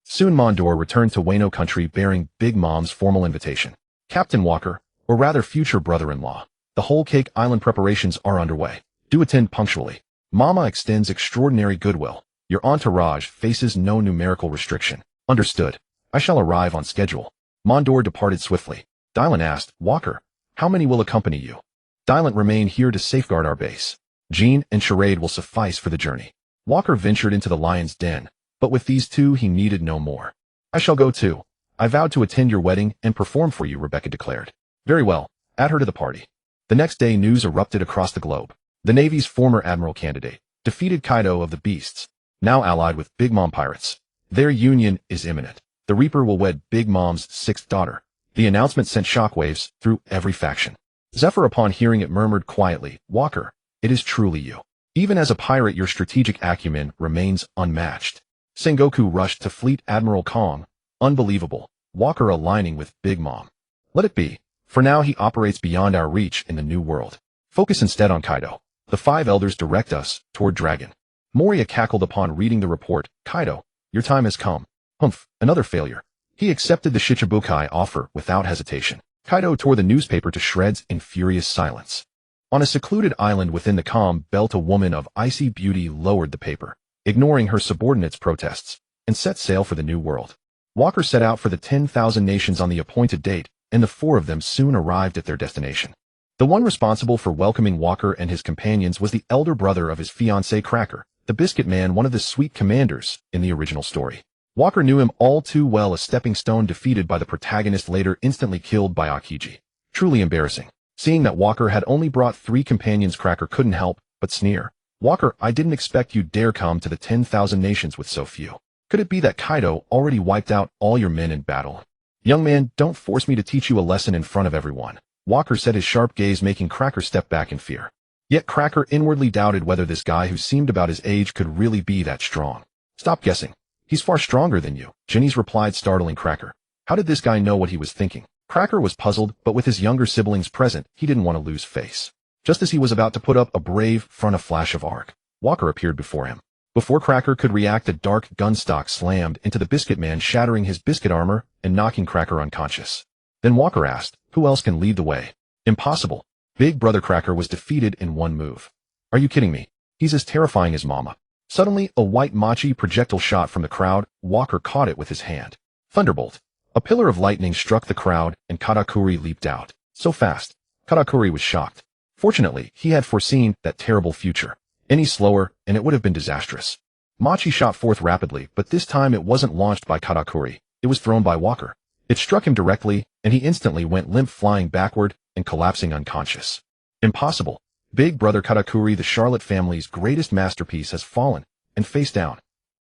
Soon Mondor returned to Wano country bearing Big Mom's formal invitation. Captain Walker, or rather future brother-in-law, the whole cake island preparations are underway. Do attend punctually. Mama extends extraordinary goodwill. Your entourage faces no numerical restriction. Understood. I shall arrive on schedule. Mondor departed swiftly. Dylan asked, Walker, how many will accompany you? Dylan remain here to safeguard our base. Jean and Charade will suffice for the journey. Walker ventured into the lion's den, but with these two he needed no more. I shall go too. I vowed to attend your wedding and perform for you, Rebecca declared. Very well, add her to the party. The next day news erupted across the globe. The Navy's former admiral candidate defeated Kaido of the Beasts, now allied with Big Mom Pirates. Their union is imminent. The Reaper will wed Big Mom's sixth daughter. The announcement sent shockwaves through every faction. Zephyr, upon hearing it, murmured quietly, Walker, it is truly you. Even as a pirate, your strategic acumen remains unmatched. Sengoku rushed to Fleet Admiral Kong. Unbelievable. Walker aligning with Big Mom. Let it be. For now he operates beyond our reach in the new world. Focus instead on Kaido. The five elders direct us toward Dragon. Moria cackled upon reading the report. Kaido, your time has come. Humph, another failure. He accepted the Shichibukai offer without hesitation. Kaido tore the newspaper to shreds in furious silence. On a secluded island within the calm belt, a woman of icy beauty lowered the paper, ignoring her subordinates' protests, and set sail for the new world. Walker set out for the 10,000 nations on the appointed date, and the four of them soon arrived at their destination. The one responsible for welcoming Walker and his companions was the elder brother of his fiancée Cracker, the Biscuit Man, one of the sweet commanders in the original story. Walker knew him all too well, a stepping stone defeated by the protagonist, later instantly killed by Akiji. Truly embarrassing. Seeing that Walker had only brought 3 companions, Cracker couldn't help but sneer. Walker, I didn't expect you'd dare come to the 10,000 nations with so few. Could it be that Kaido already wiped out all your men in battle? Young man, don't force me to teach you a lesson in front of everyone. Walker said, his sharp gaze making Cracker step back in fear. Yet Cracker inwardly doubted whether this guy who seemed about his age could really be that strong. Stop guessing. He's far stronger than you, Jenny's replied, startling Cracker. How did this guy know what he was thinking? Cracker was puzzled, but with his younger siblings present, he didn't want to lose face. Just as he was about to put up a brave front, a flash of arc, Walker appeared before him. Before Cracker could react, a dark gunstock slammed into the Biscuit Man, shattering his biscuit armor and knocking Cracker unconscious. Then Walker asked, who else can lead the way? Impossible. Big Brother Cracker was defeated in one move. Are you kidding me? He's as terrifying as Mama. Suddenly, a white machi projectile shot from the crowd. Walker caught it with his hand. Thunderbolt. A pillar of lightning struck the crowd, and Katakuri leaped out. So fast. Katakuri was shocked. Fortunately, he had foreseen that terrible future. Any slower, and it would have been disastrous. Machi shot forth rapidly, but this time it wasn't launched by Katakuri. It was thrown by Walker. It struck him directly, and he instantly went limp, flying backward and collapsing unconscious. Impossible. Big Brother Katakuri, the Charlotte family's greatest masterpiece, has fallen, and face down.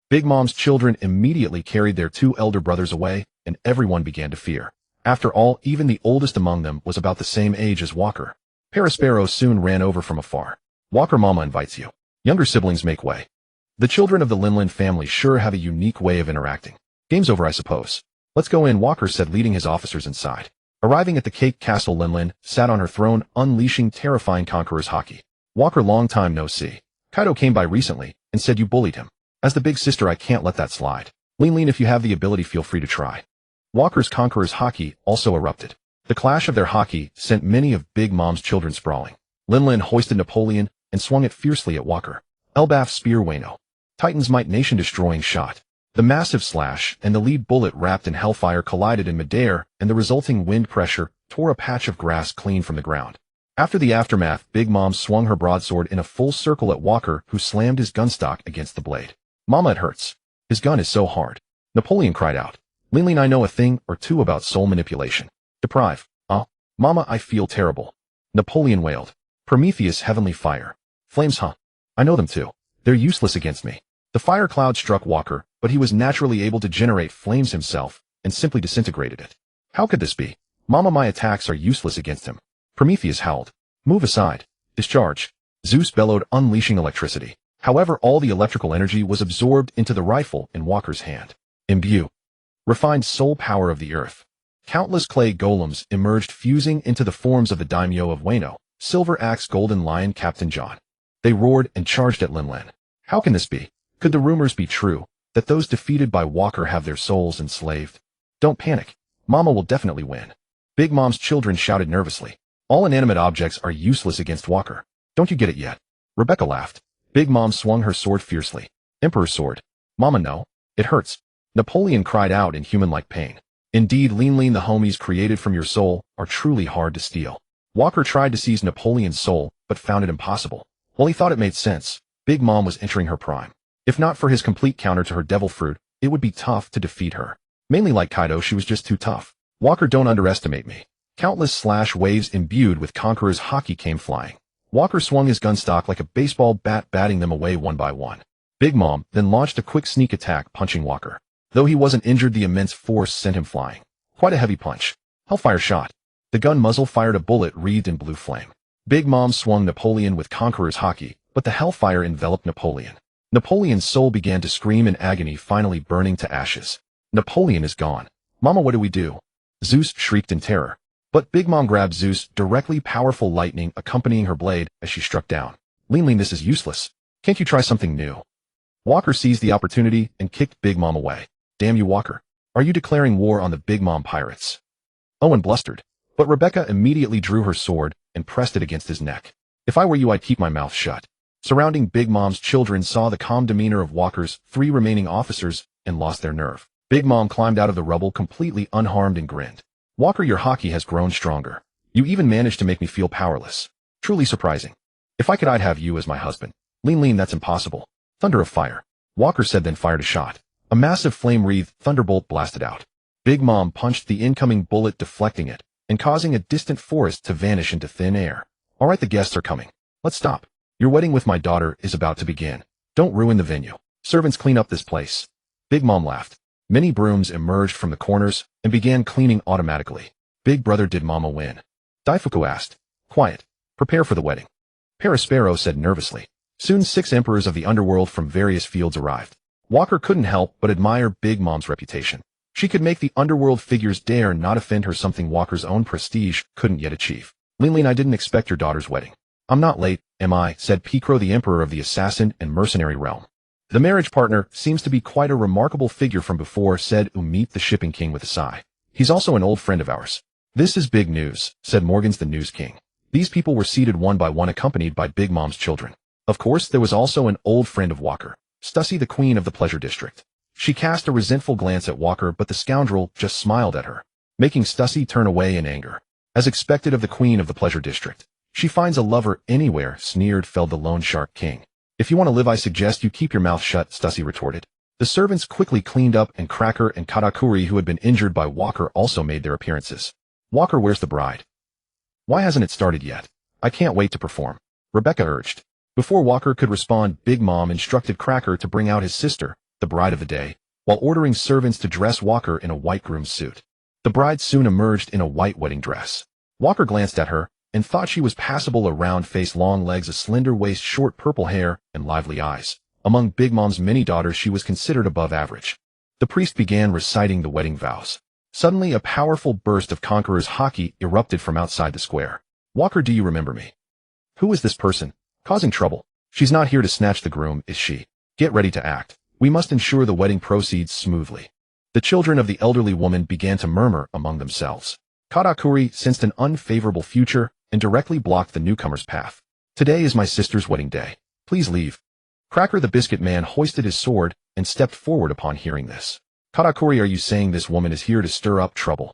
Big Mom's children immediately carried their 2 elder brothers away, and everyone began to fear. After all, even the oldest among them was about the same age as Walker. Parasparrow soon ran over from afar. Walker, Mama invites you. Younger siblings make way. The children of the Linlin family sure have a unique way of interacting. Game's over, I suppose. Let's go in, Walker said, leading his officers inside. Arriving at the Cake Castle, Linlin sat on her throne, unleashing terrifying conqueror's haki. Walker, long time no see. Kaido came by recently and said you bullied him. As the big sister, I can't let that slide. Lean, if you have the ability, feel free to try. Walker's Conqueror's Haki also erupted. The clash of their Haki sent many of Big Mom's children sprawling. Linlin hoisted Napoleon and swung it fiercely at Walker. Elbaf spear Wayno. Titan's might nation-destroying shot. The massive slash and the lead bullet wrapped in hellfire collided in midair, and the resulting wind pressure tore a patch of grass clean from the ground. After the aftermath, Big Mom swung her broadsword in a full circle at Walker, who slammed his gunstock against the blade. Mama, it hurts. His gun is so hard. Napoleon cried out. Linlin, I know a thing or two about soul manipulation. Deprive. Mama, I feel terrible. Napoleon wailed. Prometheus, heavenly fire. Flames, huh? I know them too. They're useless against me. The fire cloud struck Walker, but he was naturally able to generate flames himself, and simply disintegrated it. How could this be? Mama, my attacks are useless against him. Prometheus howled. Move aside. Discharge. Zeus bellowed, unleashing electricity. However, all the electrical energy was absorbed into the rifle in Walker's hand. Imbue. Refined soul power of the earth. Countless clay golems emerged, fusing into the forms of the daimyo of Wayno, Silver Axe, Golden Lion, Captain John. They roared and charged at Linlin. How can this be? Could the rumors be true, that those defeated by Walker have their souls enslaved? Don't panic. Mama will definitely win. Big Mom's children shouted nervously. All inanimate objects are useless against Walker. Don't you get it yet? Rebecca laughed. Big Mom swung her sword fiercely. Emperor's sword. Mama, no. It hurts. Napoleon cried out in human-like pain. Indeed, Linlin, the homies created from your soul are truly hard to steal. Walker tried to seize Napoleon's soul, but found it impossible. While he thought it made sense, Big Mom was entering her prime. If not for his complete counter to her devil fruit, it would be tough to defeat her. Mainly like Kaido, she was just too tough. Walker, don't underestimate me. Countless slash waves imbued with Conqueror's Haki came flying. Walker swung his gunstock like a baseball bat, batting them away one by one. Big Mom then launched a quick sneak attack, punching Walker. Though he wasn't injured, the immense force sent him flying. Quite a heavy punch. Hellfire shot. The gun muzzle fired a bullet wreathed in blue flame. Big Mom swung Napoleon with Conqueror's Haki, but the hellfire enveloped Napoleon. Napoleon's soul began to scream in agony, finally burning to ashes. Napoleon is gone. Mama, what do we do? Zeus shrieked in terror. But Big Mom grabbed Zeus, directly powerful lightning accompanying her blade as she struck down. Linlin, this is useless. Can't you try something new? Walker seized the opportunity and kicked Big Mom away. Damn you, Walker. Are you declaring war on the Big Mom Pirates? Owen blustered. But Rebecca immediately drew her sword and pressed it against his neck. If I were you, I'd keep my mouth shut. Surrounding Big Mom's children saw the calm demeanor of Walker's 3 remaining officers and lost their nerve. Big Mom climbed out of the rubble completely unharmed and grinned. Walker, your Haki has grown stronger. You even managed to make me feel powerless. Truly surprising. If I could, I'd have you as my husband. Linlin, that's impossible. Thunder of fire. Walker said, then fired a shot. A massive flame-wreathed thunderbolt blasted out. Big Mom punched the incoming bullet, deflecting it, and causing a distant forest to vanish into thin air. All right, the guests are coming. Let's stop. Your wedding with my daughter is about to begin. Don't ruin the venue. Servants, clean up this place. Big Mom laughed. Many brooms emerged from the corners and began cleaning automatically. Big brother, did Mama win? Daifuku asked. Quiet. Prepare for the wedding. Paraspero said nervously. Soon 6 emperors of the underworld from various fields arrived. Walker couldn't help but admire Big Mom's reputation. She could make the underworld figures dare not offend her, something Walker's own prestige couldn't yet achieve. Linlin, I didn't expect your daughter's wedding. I'm not late, am I? Said Picro, the emperor of the assassin and mercenary realm. The marriage partner seems to be quite a remarkable figure from before, said Umit, the shipping king, with a sigh. He's also an old friend of ours. This is big news, said Morgans, the news king. These people were seated one by one, accompanied by Big Mom's children. Of course, there was also an old friend of Walker, Stussy, the queen of the pleasure district. She cast a resentful glance at Walker, but the scoundrel just smiled at her, making Stussy turn away in anger. As expected of the queen of the pleasure district, she finds a lover anywhere, sneered Feld, the lone shark king. If you want to live, I suggest you keep your mouth shut, Stussy retorted. The servants quickly cleaned up, and Cracker and Katakuri, who had been injured by Walker, also made their appearances. Walker, where's the bride? Why hasn't it started yet? I can't wait to perform, Rebecca urged. Before Walker could respond, Big Mom instructed Cracker to bring out his sister, the bride of the day, while ordering servants to dress Walker in a white groom's suit. The bride soon emerged in a white wedding dress. Walker glanced at her and thought she was passable, a round face, long legs, a slender waist, short purple hair, and lively eyes. Among Big Mom's many daughters, she was considered above average. The priest began reciting the wedding vows. Suddenly, a powerful burst of Conqueror's Haki erupted from outside the square. Walker, do you remember me? Who is this person? Causing trouble. She's not here to snatch the groom, is she? Get ready to act. We must ensure the wedding proceeds smoothly. The children of the elderly woman began to murmur among themselves. Katakuri sensed an unfavorable future and directly blocked the newcomer's path. Today is my sister's wedding day. Please leave. Cracker the Biscuit Man hoisted his sword and stepped forward upon hearing this. Katakuri, are you saying this woman is here to stir up trouble?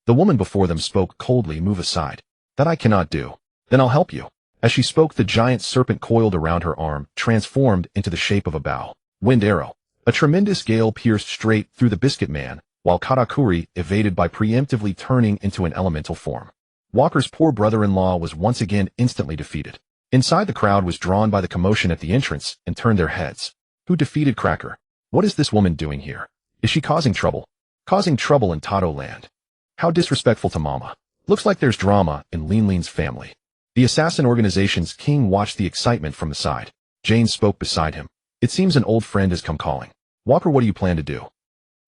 The woman before them spoke coldly. Move aside. That I cannot do. Then I'll help you. As she spoke, the giant serpent coiled around her arm, transformed into the shape of a bow. Wind arrow. A tremendous gale pierced straight through the Biscuit Man, while Katakuri evaded by preemptively turning into an elemental form. Walker's poor brother-in-law was once again instantly defeated. Inside, the crowd was drawn by the commotion at the entrance and turned their heads. Who defeated Cracker? What is this woman doing here? Is she causing trouble? Causing trouble in Tato land. How disrespectful to Mama. Looks like there's drama in Lean's family. The assassin organization's king watched the excitement from the side. Jane spoke beside him. It seems an old friend has come calling. Walker, what do you plan to do?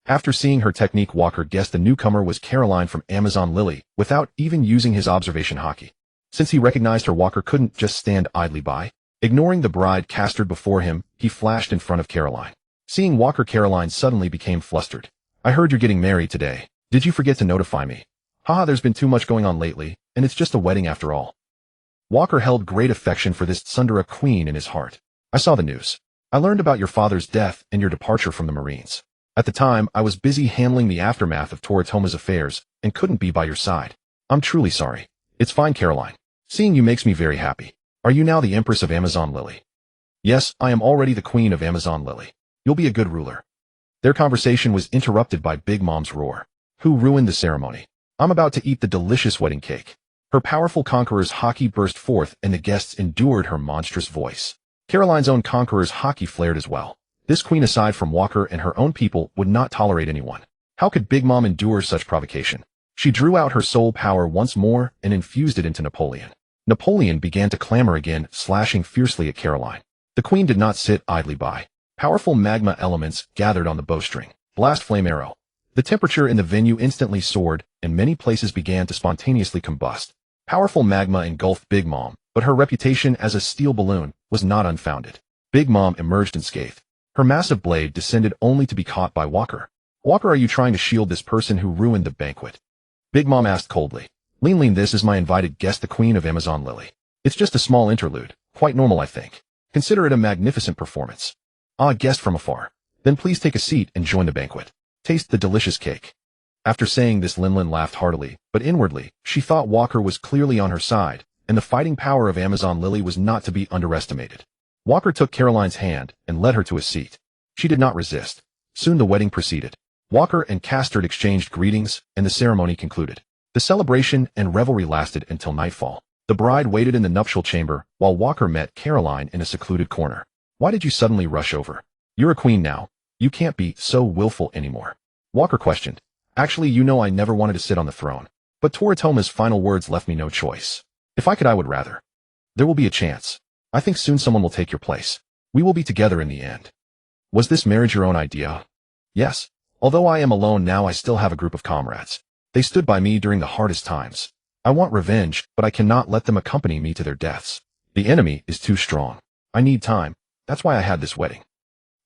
After seeing her technique, Walker guessed the newcomer was Caroline from Amazon Lily without even using his observation haki. Since he recognized her, Walker couldn't just stand idly by. Ignoring the bride castered before him, he flashed in front of Caroline. Seeing Walker, Caroline suddenly became flustered. I heard you're getting married today. Did you forget to notify me? Haha, there's been too much going on lately, and it's just a wedding after all. Walker held great affection for this Tsundere queen in his heart. I saw the news. I learned about your father's death and your departure from the Marines. At the time, I was busy handling the aftermath of Toritoma's affairs and couldn't be by your side. I'm truly sorry. It's fine, Caroline. Seeing you makes me very happy. Are you now the Empress of Amazon Lily? Yes, I am already the Queen of Amazon Lily. You'll be a good ruler. Their conversation was interrupted by Big Mom's roar. Who ruined the ceremony? I'm about to eat the delicious wedding cake. Her powerful conqueror's haki burst forth and the guests endured her monstrous voice. Caroline's own conqueror's haki flared as well. This queen, aside from Walker and her own people, would not tolerate anyone. How could Big Mom endure such provocation? She drew out her soul power once more and infused it into Napoleon. Napoleon began to clamor again, slashing fiercely at Caroline. The queen did not sit idly by. Powerful magma elements gathered on the bowstring. Blast flame arrow. The temperature in the venue instantly soared, and many places began to spontaneously combust. Powerful magma engulfed Big Mom, but her reputation as a steel balloon was not unfounded. Big Mom emerged unscathed. Her massive blade descended only to be caught by Walker. Walker, are you trying to shield this person who ruined the banquet? Big Mom asked coldly. Lean, this is my invited guest, the Queen of Amazon Lily. It's just a small interlude, quite normal I think. Consider it a magnificent performance. Ah, guest from afar. Then please take a seat and join the banquet. Taste the delicious cake. After saying this, Lin laughed heartily, but inwardly, she thought Walker was clearly on her side, and the fighting power of Amazon Lily was not to be underestimated. Walker took Caroline's hand and led her to a seat. She did not resist. Soon the wedding proceeded. Walker and Castard exchanged greetings, and the ceremony concluded. The celebration and revelry lasted until nightfall. The bride waited in the nuptial chamber, while Walker met Caroline in a secluded corner. Why did you suddenly rush over? You're a queen now. You can't be so willful anymore. Walker questioned. Actually, you know I never wanted to sit on the throne. But Toritoma's final words left me no choice. If I could, I would rather. There will be a chance. I think soon someone will take your place. We will be together in the end. Was this marriage your own idea? Yes. Although I am alone now, I still have a group of comrades. They stood by me during the hardest times. I want revenge, but I cannot let them accompany me to their deaths. The enemy is too strong. I need time. That's why I had this wedding.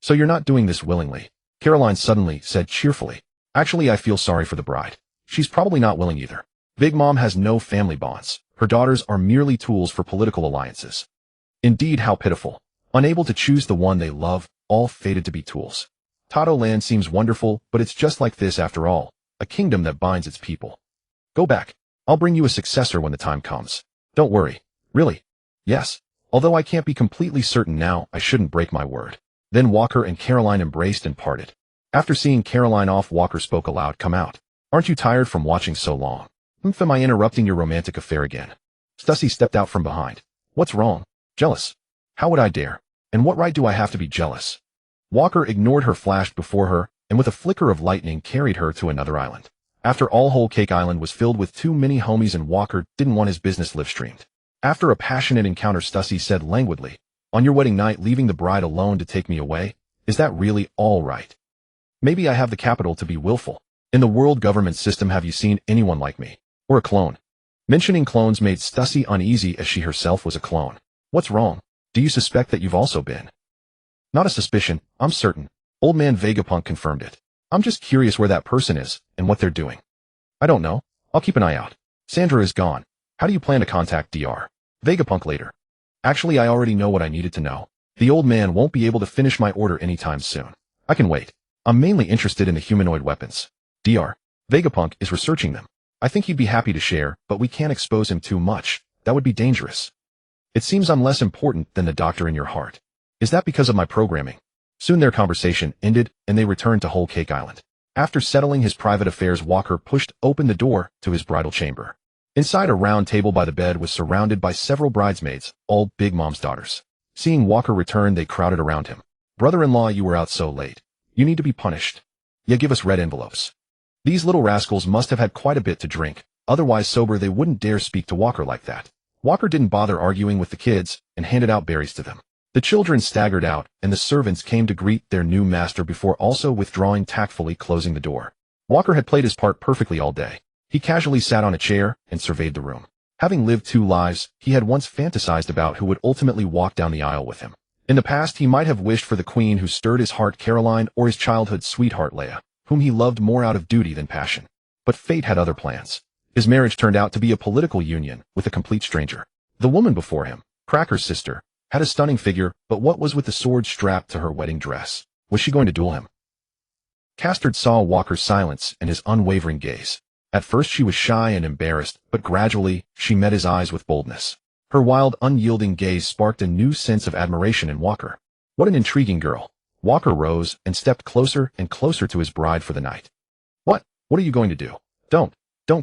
So you're not doing this willingly? Caroline suddenly said cheerfully. Actually, I feel sorry for the bride. She's probably not willing either. Big Mom has no family bonds. Her daughters are merely tools for political alliances. Indeed, how pitiful. Unable to choose the one they love, all fated to be tools. Tato land seems wonderful, but it's just like this after all. A kingdom that binds its people. Go back. I'll bring you a successor when the time comes. Don't worry. Really? Yes. Although I can't be completely certain now, I shouldn't break my word. Then Walker and Caroline embraced and parted. After seeing Caroline off, Walker spoke aloud. Come out. Aren't you tired from watching so long? Am I interrupting your romantic affair again? Stussy stepped out from behind. What's wrong? Jealous. How would I dare? And what right do I have to be jealous? Walker ignored her, flashed before her, and with a flicker of lightning carried her to another island. After all, Whole Cake Island was filled with too many homies and Walker didn't want his business live streamed. After a passionate encounter, Stussy said languidly, on your wedding night, leaving the bride alone to take me away? Is that really all right? Maybe I have the capital to be willful. In the world government system, have you seen anyone like me? Or a clone? Mentioning clones made Stussy uneasy as she herself was a clone. What's wrong? Do you suspect that you've also been? Not a suspicion, I'm certain. Old man Vegapunk confirmed it. I'm just curious where that person is and what they're doing. I don't know. I'll keep an eye out. Sandra is gone. How do you plan to contact Dr. Vegapunk later? Actually, I already know what I needed to know. The old man won't be able to finish my order anytime soon. I can wait. I'm mainly interested in the humanoid weapons. Dr. Vegapunk is researching them. I think he'd be happy to share, but we can't expose him too much. That would be dangerous. It seems I'm less important than the doctor in your heart. Is that because of my programming? Soon their conversation ended, and they returned to Whole Cake Island. After settling his private affairs, Walker pushed open the door to his bridal chamber. Inside, a round table by the bed was surrounded by several bridesmaids, all Big Mom's daughters. Seeing Walker return, they crowded around him. Brother-in-law, you were out so late. You need to be punished. Yeah, give us red envelopes. These little rascals must have had quite a bit to drink. Otherwise sober, they wouldn't dare speak to Walker like that. Walker didn't bother arguing with the kids and handed out berries to them. The children staggered out, and the servants came to greet their new master before also withdrawing, tactfully closing the door. Walker had played his part perfectly all day. He casually sat on a chair and surveyed the room. Having lived 2 lives, he had once fantasized about who would ultimately walk down the aisle with him. In the past, he might have wished for the queen who stirred his heart, Caroline, or his childhood sweetheart, Leia, whom he loved more out of duty than passion. But fate had other plans. His marriage turned out to be a political union with a complete stranger. The woman before him, Cracker's sister, had a stunning figure, but what was with the sword strapped to her wedding dress? Was she going to duel him? Castard saw Walker's silence and his unwavering gaze. At first she was shy and embarrassed, but gradually she met his eyes with boldness. Her wild, unyielding gaze sparked a new sense of admiration in Walker. What an intriguing girl. Walker rose and stepped closer and closer to his bride for the night. What are you going to do? Don't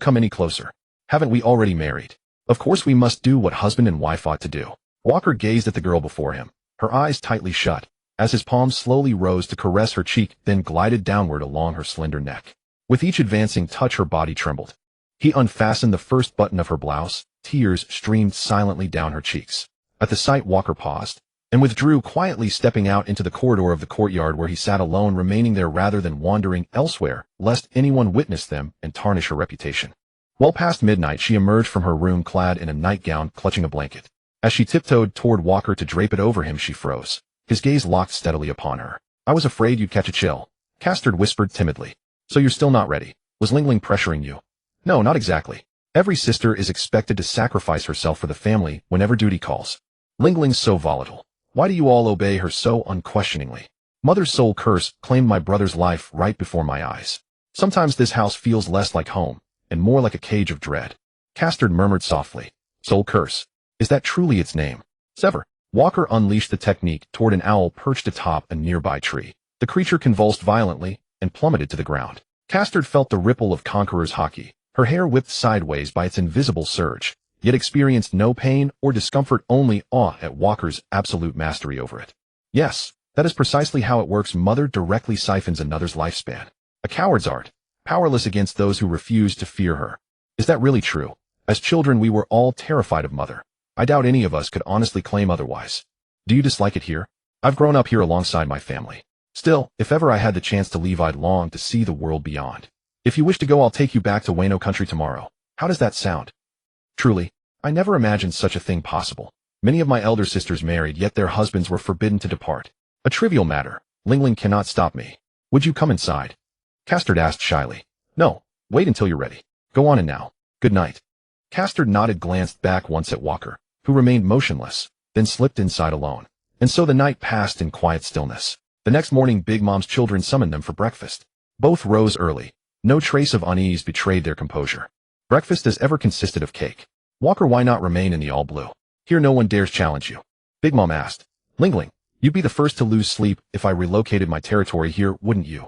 come any closer. Haven't we already married? Of course we must do what husband and wife ought to do. Walker gazed at the girl before him, her eyes tightly shut, as his palm slowly rose to caress her cheek, then glided downward along her slender neck. With each advancing touch, her body trembled. He unfastened the first button of her blouse. Tears streamed silently down her cheeks. At the sight, Walker paused and withdrew quietly, stepping out into the corridor of the courtyard where he sat alone, remaining there rather than wandering elsewhere, lest anyone witness them and tarnish her reputation. Well past midnight, she emerged from her room clad in a nightgown, clutching a blanket. As she tiptoed toward Walker to drape it over him, she froze. His gaze locked steadily upon her. I was afraid you'd catch a chill. Castard whispered timidly. So you're still not ready? Was Lingling pressuring you? No, not exactly. Every sister is expected to sacrifice herself for the family whenever duty calls. Lingling's so volatile. Why do you all obey her so unquestioningly? Mother's soul curse claimed my brother's life right before my eyes. Sometimes this house feels less like home and more like a cage of dread. Castard murmured softly. Soul curse. Is that truly its name? Sever. Walker unleashed the technique toward an owl perched atop a nearby tree. The creature convulsed violently and plummeted to the ground. Castard felt the ripple of Conqueror's Haki. Her hair whipped sideways by its invisible surge, yet experienced no pain or discomfort, only awe at Walker's absolute mastery over it. Yes, that is precisely how it works. Mother directly siphons another's lifespan. A coward's art, powerless against those who refuse to fear her. Is that really true? As children, we were all terrified of Mother. I doubt any of us could honestly claim otherwise. Do you dislike it here? I've grown up here alongside my family. Still, if ever I had the chance to leave, I'd long to see the world beyond. If you wish to go, I'll take you back to Wano country tomorrow. How does that sound? Truly, I never imagined such a thing possible. Many of my elder sisters married, yet their husbands were forbidden to depart. A trivial matter. Lingling cannot stop me. Would you come inside? Castard asked shyly. No, wait until you're ready. Go on, and now. Good night. Castard nodded, glanced back once at Walker, who remained motionless, then slipped inside alone. And so the night passed in quiet stillness. The next morning, Big Mom's children summoned them for breakfast. Both rose early. No trace of unease betrayed their composure. Breakfast as ever consisted of cake. Walker, why not remain in the all-blue? Here no one dares challenge you. Big Mom asked. Lingling, you'd be the first to lose sleep if I relocated my territory here, wouldn't you?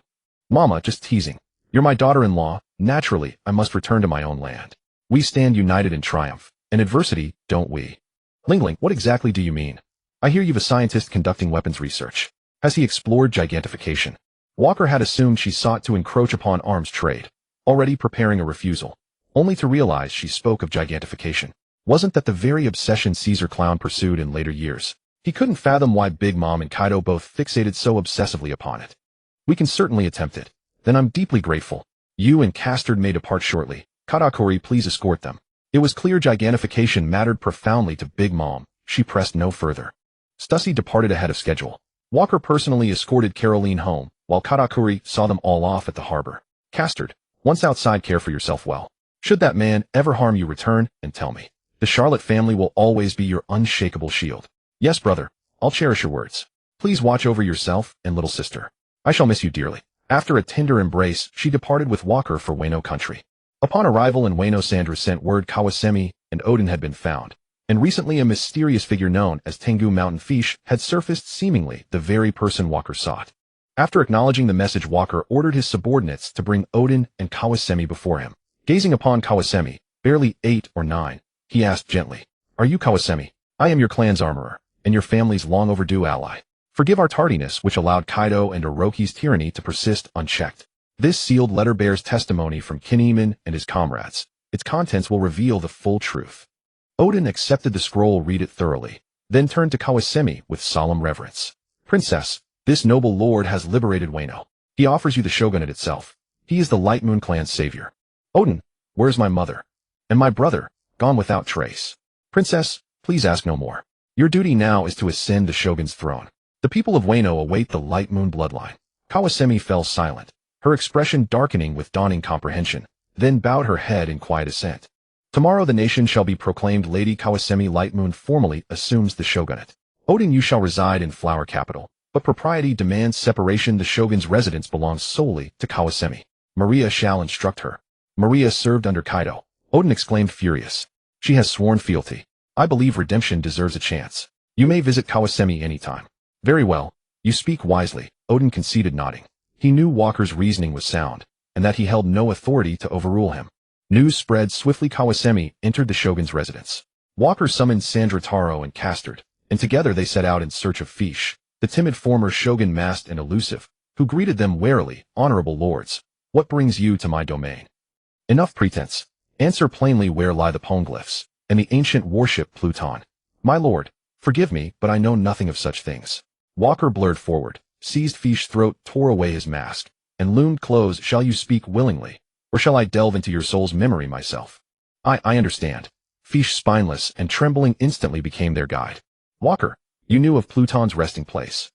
Mama, just teasing. You're my daughter-in-law. Naturally, I must return to my own land. We stand united in triumph. In adversity, don't we? Lingling, what exactly do you mean? I hear you've a scientist conducting weapons research. Has he explored gigantification? Walker had assumed she sought to encroach upon arms trade, already preparing a refusal, only to realize she spoke of gigantification. Wasn't that the very obsession Caesar Clown pursued in later years? He couldn't fathom why Big Mom and Kaido both fixated so obsessively upon it. We can certainly attempt it. Then I'm deeply grateful. You and Castard may depart shortly. Katakuri, please escort them. It was clear gigantification mattered profoundly to Big Mom. She pressed no further. Stussy departed ahead of schedule. Walker personally escorted Caroline home, while Katakuri saw them all off at the harbor. Castard, once outside, care for yourself well. Should that man ever harm you, return and tell me. The Charlotte family will always be your unshakable shield. Yes, brother, I'll cherish your words. Please watch over yourself and little sister. I shall miss you dearly. After a tender embrace, she departed with Walker for Wano country. Upon arrival in Wano, Sandra sent word Kawasemi and Odin had been found, and recently a mysterious figure known as Tengu Mountain Fish had surfaced, seemingly the very person Walker sought. After acknowledging the message, Walker ordered his subordinates to bring Odin and Kawasemi before him. Gazing upon Kawasemi, barely 8 or 9, he asked gently, "Are you Kawasemi? I am your clan's armorer, and your family's long-overdue ally. Forgive our tardiness, which allowed Kaido and Orochi's tyranny to persist unchecked. This sealed letter bears testimony from Kinemon and his comrades. Its contents will reveal the full truth." Odin accepted the scroll, read it thoroughly, then turned to Kawasemi with solemn reverence. "Princess, this noble lord has liberated Wano. He offers you the shogunate itself. He is the Light Moon clan's savior." "Odin, where's my mother? And my brother, gone without trace?" "Princess, please ask no more. Your duty now is to ascend the shogun's throne. The people of Wano await the Light Moon bloodline." Kawasemi fell silent, her expression darkening with dawning comprehension, then bowed her head in quiet assent. "Tomorrow the nation shall be proclaimed. Lady Kawasemi Light Moon formally assumes the shogunate. Odin, you shall reside in Flower Capital, but propriety demands separation. The shogun's residence belongs solely to Kawasemi. Maria shall instruct her." Maria served under Kaido. Odin exclaimed, furious. "She has sworn fealty. I believe redemption deserves a chance. You may visit Kawasemi anytime." "Very well, you speak wisely," Odin conceded, nodding. He knew Walker's reasoning was sound, and that he held no authority to overrule him. News spread swiftly. Kawasemi entered the shogun's residence. Walker summoned Sandra, Taro, and Castard, and together they set out in search of Fish, the timid former shogun, masked and elusive, who greeted them warily. "Honorable lords, what brings you to my domain?" "Enough pretense. Answer plainly, where lie the poneglyphs and the ancient warship Pluton?" "My lord, forgive me, but I know nothing of such things." Walker blurred forward, seized Fish's throat, tore away his mask, and loomed close. "Shall you speak willingly, or shall I delve into your soul's memory myself?" I understand." Fish, spineless and trembling, instantly became their guide. "Walker, you knew of Pluton's resting place?"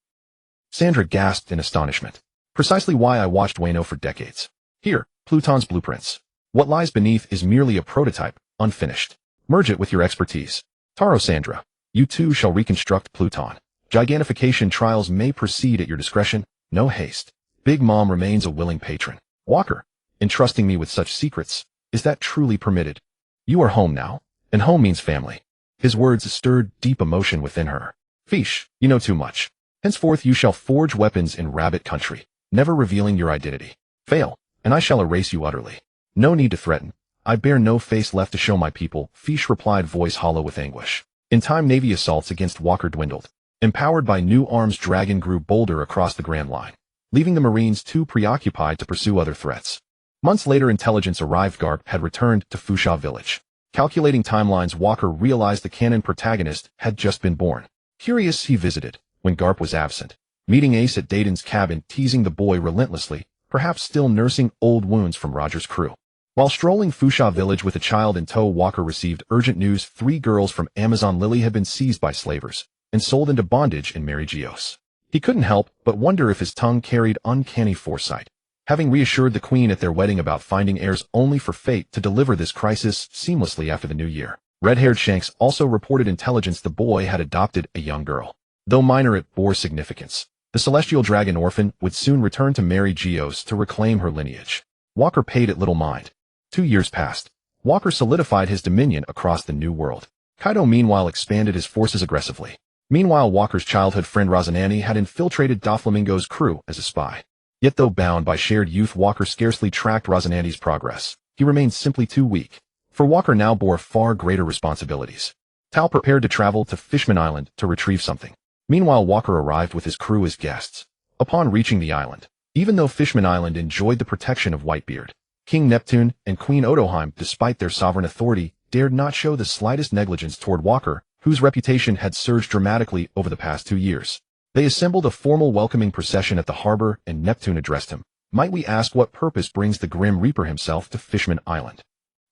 Sandra gasped in astonishment. "Precisely why I watched Wano for decades. Here, Pluton's blueprints. What lies beneath is merely a prototype, unfinished. Merge it with your expertise. Taro, Sandra, you too shall reconstruct Pluton. Gigantification trials may proceed at your discretion. No haste. Big Mom remains a willing patron. Walker, entrusting me with such secrets, is that truly permitted? You are home now, and home means family." His words stirred deep emotion within her. "Fish, you know too much. Henceforth you shall forge weapons in Rabbit Country, never revealing your identity. Fail, and I shall erase you utterly. No need to threaten. I bear no face left to show my people," Fish replied, voice hollow with anguish. In time, Navy assaults against Walker dwindled. Empowered by new arms, Dragon grew bolder across the Grand Line, leaving the Marines too preoccupied to pursue other threats. Months later, intelligence arrived. Garp had returned to Fusha Village. Calculating timelines, Walker realized the canon protagonist had just been born. Curious, he visited, when Garp was absent, meeting Ace at Dayton's cabin, teasing the boy relentlessly, perhaps still nursing old wounds from Roger's crew. While strolling Fusha Village with a child in tow, Walker received urgent news. 3 girls from Amazon Lily had been seized by slavers and sold into bondage in Mary Geos. He couldn't help but wonder if his tongue carried uncanny foresight, having reassured the Queen at their wedding about finding heirs, only for fate to deliver this crisis seamlessly after the new year. Red-haired Shanks also reported intelligence the boy had adopted a young girl. Though minor, it bore significance. The celestial dragon orphan would soon return to Mary Geos to reclaim her lineage. Walker paid it little mind. 2 years passed. Walker solidified his dominion across the new world. Kaido meanwhile expanded his forces aggressively. Meanwhile, Walker's childhood friend Razanani had infiltrated Doflamingo's crew as a spy. Yet though bound by shared youth, Walker scarcely tracked Razanani's progress. He remained simply too weak. For Walker now bore far greater responsibilities. Tal prepared to travel to Fishman Island to retrieve something. Meanwhile, Walker arrived with his crew as guests. Upon reaching the island, even though Fishman Island enjoyed the protection of Whitebeard, King Neptune and Queen Otoheim, despite their sovereign authority, dared not show the slightest negligence toward Walker, whose reputation had surged dramatically over the past 2 years. They assembled a formal welcoming procession at the harbor, and Neptune addressed him. "Might we ask what purpose brings the Grim Reaper himself to Fishman Island?"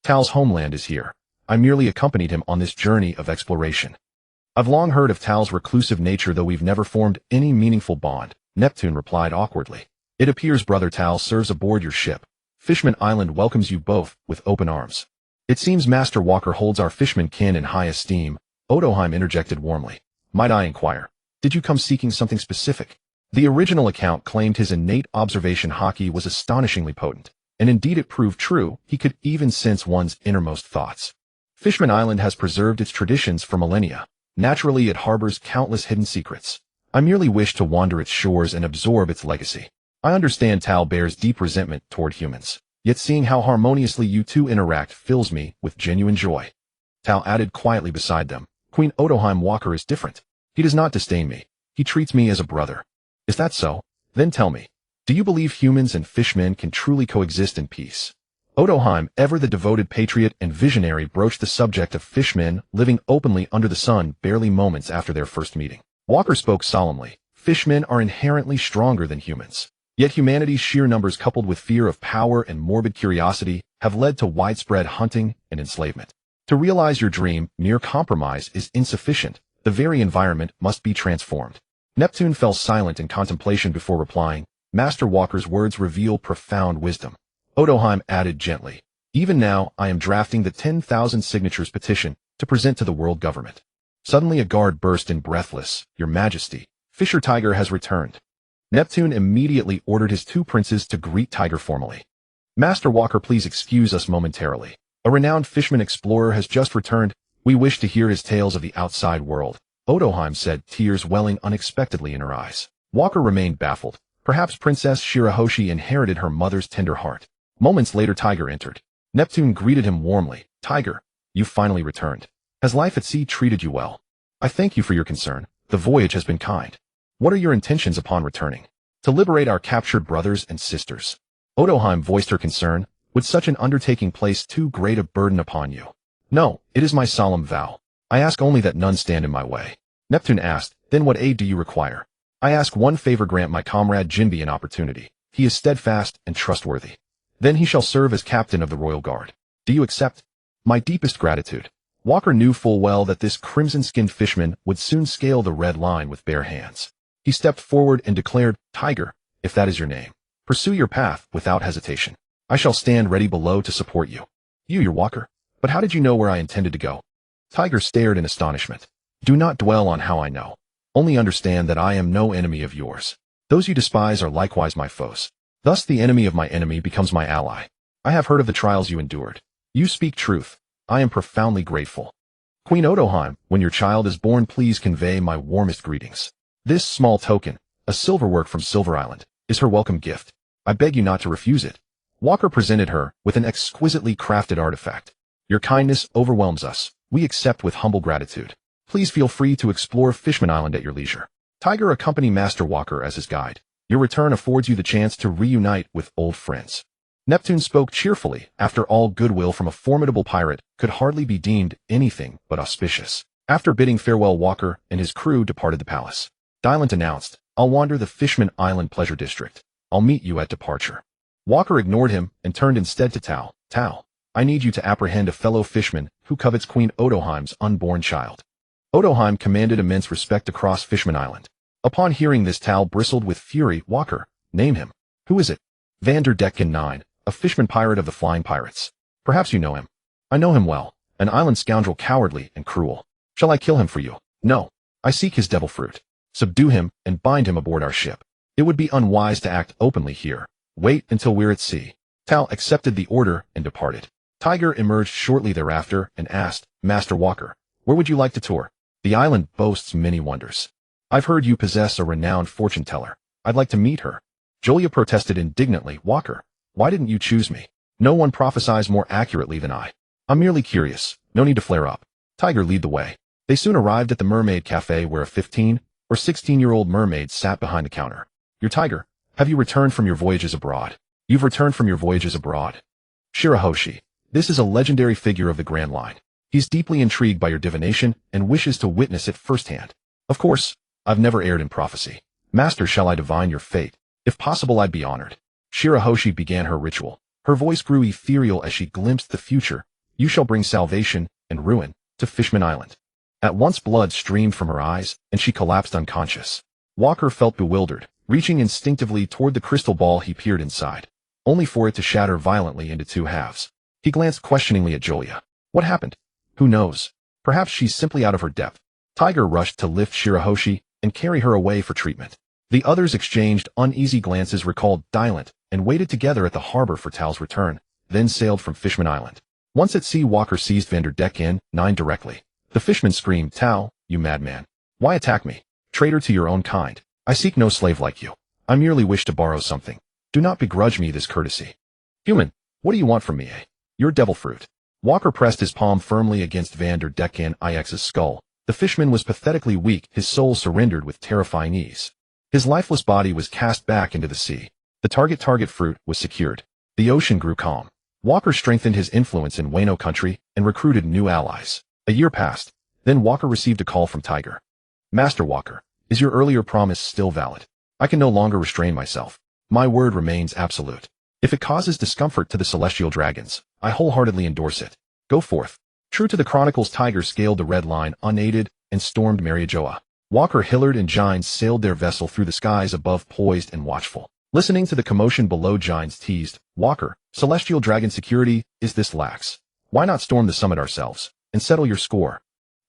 "Tal's homeland is here. I merely accompanied him on this journey of exploration." "I've long heard of Tal's reclusive nature, though we've never formed any meaningful bond," Neptune replied awkwardly. It appears Brother Tal serves aboard your ship. Fishman Island welcomes you both with open arms. It seems Master Walker holds our fishman kin in high esteem, Odoheim interjected warmly. Might I inquire, did you come seeking something specific? The original account claimed his innate observation haki was astonishingly potent, and indeed it proved true. He could even sense one's innermost thoughts. Fishman Island has preserved its traditions for millennia. Naturally, it harbors countless hidden secrets. I merely wish to wander its shores and absorb its legacy. I understand Tal bears deep resentment toward humans, yet seeing how harmoniously you two interact fills me with genuine joy. Tal added quietly beside them, Queen Odoheim Walker is different. He does not disdain me. He treats me as a brother. Is that so? Then tell me, do you believe humans and fishmen can truly coexist in peace? Odoheim, ever the devoted patriot and visionary, broached the subject of fishmen living openly under the sun barely moments after their first meeting. Walker spoke solemnly. Fishmen are inherently stronger than humans. Yet humanity's sheer numbers coupled with fear of power and morbid curiosity have led to widespread hunting and enslavement. To realize your dream, mere compromise is insufficient. The very environment must be transformed. Neptune fell silent in contemplation before replying. Master Walker's words reveal profound wisdom. Odoheim added gently, even now I am drafting the 10,000 signatures petition to present to the world government. Suddenly a guard burst in breathless, Your Majesty, Fisher Tiger has returned. Neptune immediately ordered his two princes to greet Tiger formally. Master Walker, please excuse us momentarily. A renowned fisherman explorer has just returned. We wish to hear his tales of the outside world, Odoheim said, tears welling unexpectedly in her eyes. Walker remained baffled. Perhaps Princess Shirahoshi inherited her mother's tender heart. Moments later Tiger entered. Neptune greeted him warmly. Tiger, you finally returned. Has life at sea treated you well? I thank you for your concern. The voyage has been kind. What are your intentions upon returning? To liberate our captured brothers and sisters. Odoheim voiced her concern. Would such an undertaking place too great a burden upon you? No, it is my solemn vow. I ask only that none stand in my way. Neptune asked, then what aid do you require? I ask one favor, grant my comrade Jinbi an opportunity. He is steadfast and trustworthy. Then he shall serve as captain of the Royal Guard. Do you accept? My deepest gratitude. Walker knew full well that this crimson-skinned fishman would soon scale the red line with bare hands. He stepped forward and declared, Tiger, if that is your name, pursue your path without hesitation. I shall stand ready below to support you. Your Walker? But how did you know where I intended to go? Tiger stared in astonishment. Do not dwell on how I know. Only understand that I am no enemy of yours. Those you despise are likewise my foes. Thus the enemy of my enemy becomes my ally. I have heard of the trials you endured. You speak truth. I am profoundly grateful. Queen Odoheim, when your child is born, please convey my warmest greetings. This small token, a silverwork from Silver Island, is her welcome gift. I beg you not to refuse it. Walker presented her with an exquisitely crafted artifact. Your kindness overwhelms us. We accept with humble gratitude. Please feel free to explore Fishman Island at your leisure. Tiger accompanied Master Walker as his guide. Your return affords you the chance to reunite with old friends. Neptune spoke cheerfully. After all, goodwill from a formidable pirate could hardly be deemed anything but auspicious. After bidding farewell, Walker and his crew departed the palace. Dylan announced, I'll wander the Fishman Island Pleasure District. I'll meet you at departure. Walker ignored him and turned instead to Tal. Tal, I need you to apprehend a fellow fishman who covets Queen Odoheim's unborn child. Odoheim commanded immense respect across Fishman Island. Upon hearing this, Tal bristled with fury. Walker, name him. Who is it? Vanderdecken 9, a fishman pirate of the Flying Pirates. Perhaps you know him. I know him well. An island scoundrel, cowardly and cruel. Shall I kill him for you? No. I seek his devil fruit. Subdue him and bind him aboard our ship. It would be unwise to act openly here. Wait until we're at sea. Tal accepted the order and departed. Tiger emerged shortly thereafter and asked, Master Walker, where would you like to tour? The island boasts many wonders. I've heard you possess a renowned fortune teller. I'd like to meet her. Julia protested indignantly. Walker, why didn't you choose me? No one prophesies more accurately than I. I'm merely curious. No need to flare up. Tiger, lead the way. They soon arrived at the Mermaid Cafe, where a 15 or 16-year-old mermaid sat behind the counter. Your Tiger, have you returned from your voyages abroad? You've returned from your voyages abroad. Shirahoshi, this is a legendary figure of the Grand Line. He's deeply intrigued by your divination and wishes to witness it firsthand. Of course, I've never erred in prophecy. Master, shall I divine your fate? If possible, I'd be honored. Shirahoshi began her ritual. Her voice grew ethereal as she glimpsed the future. You shall bring salvation and ruin to Fishman Island. At once blood streamed from her eyes, and she collapsed unconscious. Walker felt bewildered. Reaching instinctively toward the crystal ball, he peered inside, only for it to shatter violently into two halves. He glanced questioningly at Julia. What happened? Who knows? Perhaps she's simply out of her depth. Tiger rushed to lift Shirahoshi and carry her away for treatment. The others exchanged uneasy glances, recalled Dylant, and waited together at the harbor for Tal's return, then sailed from Fishman Island. Once at sea, Walker seized Vanderdecken 9 directly. The fishman screamed, Tal, you madman. Why attack me? Traitor to your own kind. I seek no slave like you. I merely wish to borrow something. Do not begrudge me this courtesy. Human, what do you want from me, eh? Your devil fruit. Walker pressed his palm firmly against Vanderdecken IX's skull. The fishman was pathetically weak, his soul surrendered with terrifying ease. His lifeless body was cast back into the sea. The target fruit was secured. The ocean grew calm. Walker strengthened his influence in Wano country and recruited new allies. A year passed. Then Walker received a call from Tiger. Master Walker, is your earlier promise still valid? I can no longer restrain myself. My word remains absolute. If it causes discomfort to the celestial dragons, I wholeheartedly endorse it. Go forth. True to the chronicles, Tiger scaled the red line unaided and stormed Mariajoa. Walker, Hillard, and Gines sailed their vessel through the skies above, poised and watchful. Listening to the commotion below, Gines teased, Walker, celestial dragon security, is this lax? Why not storm the summit ourselves and settle your score?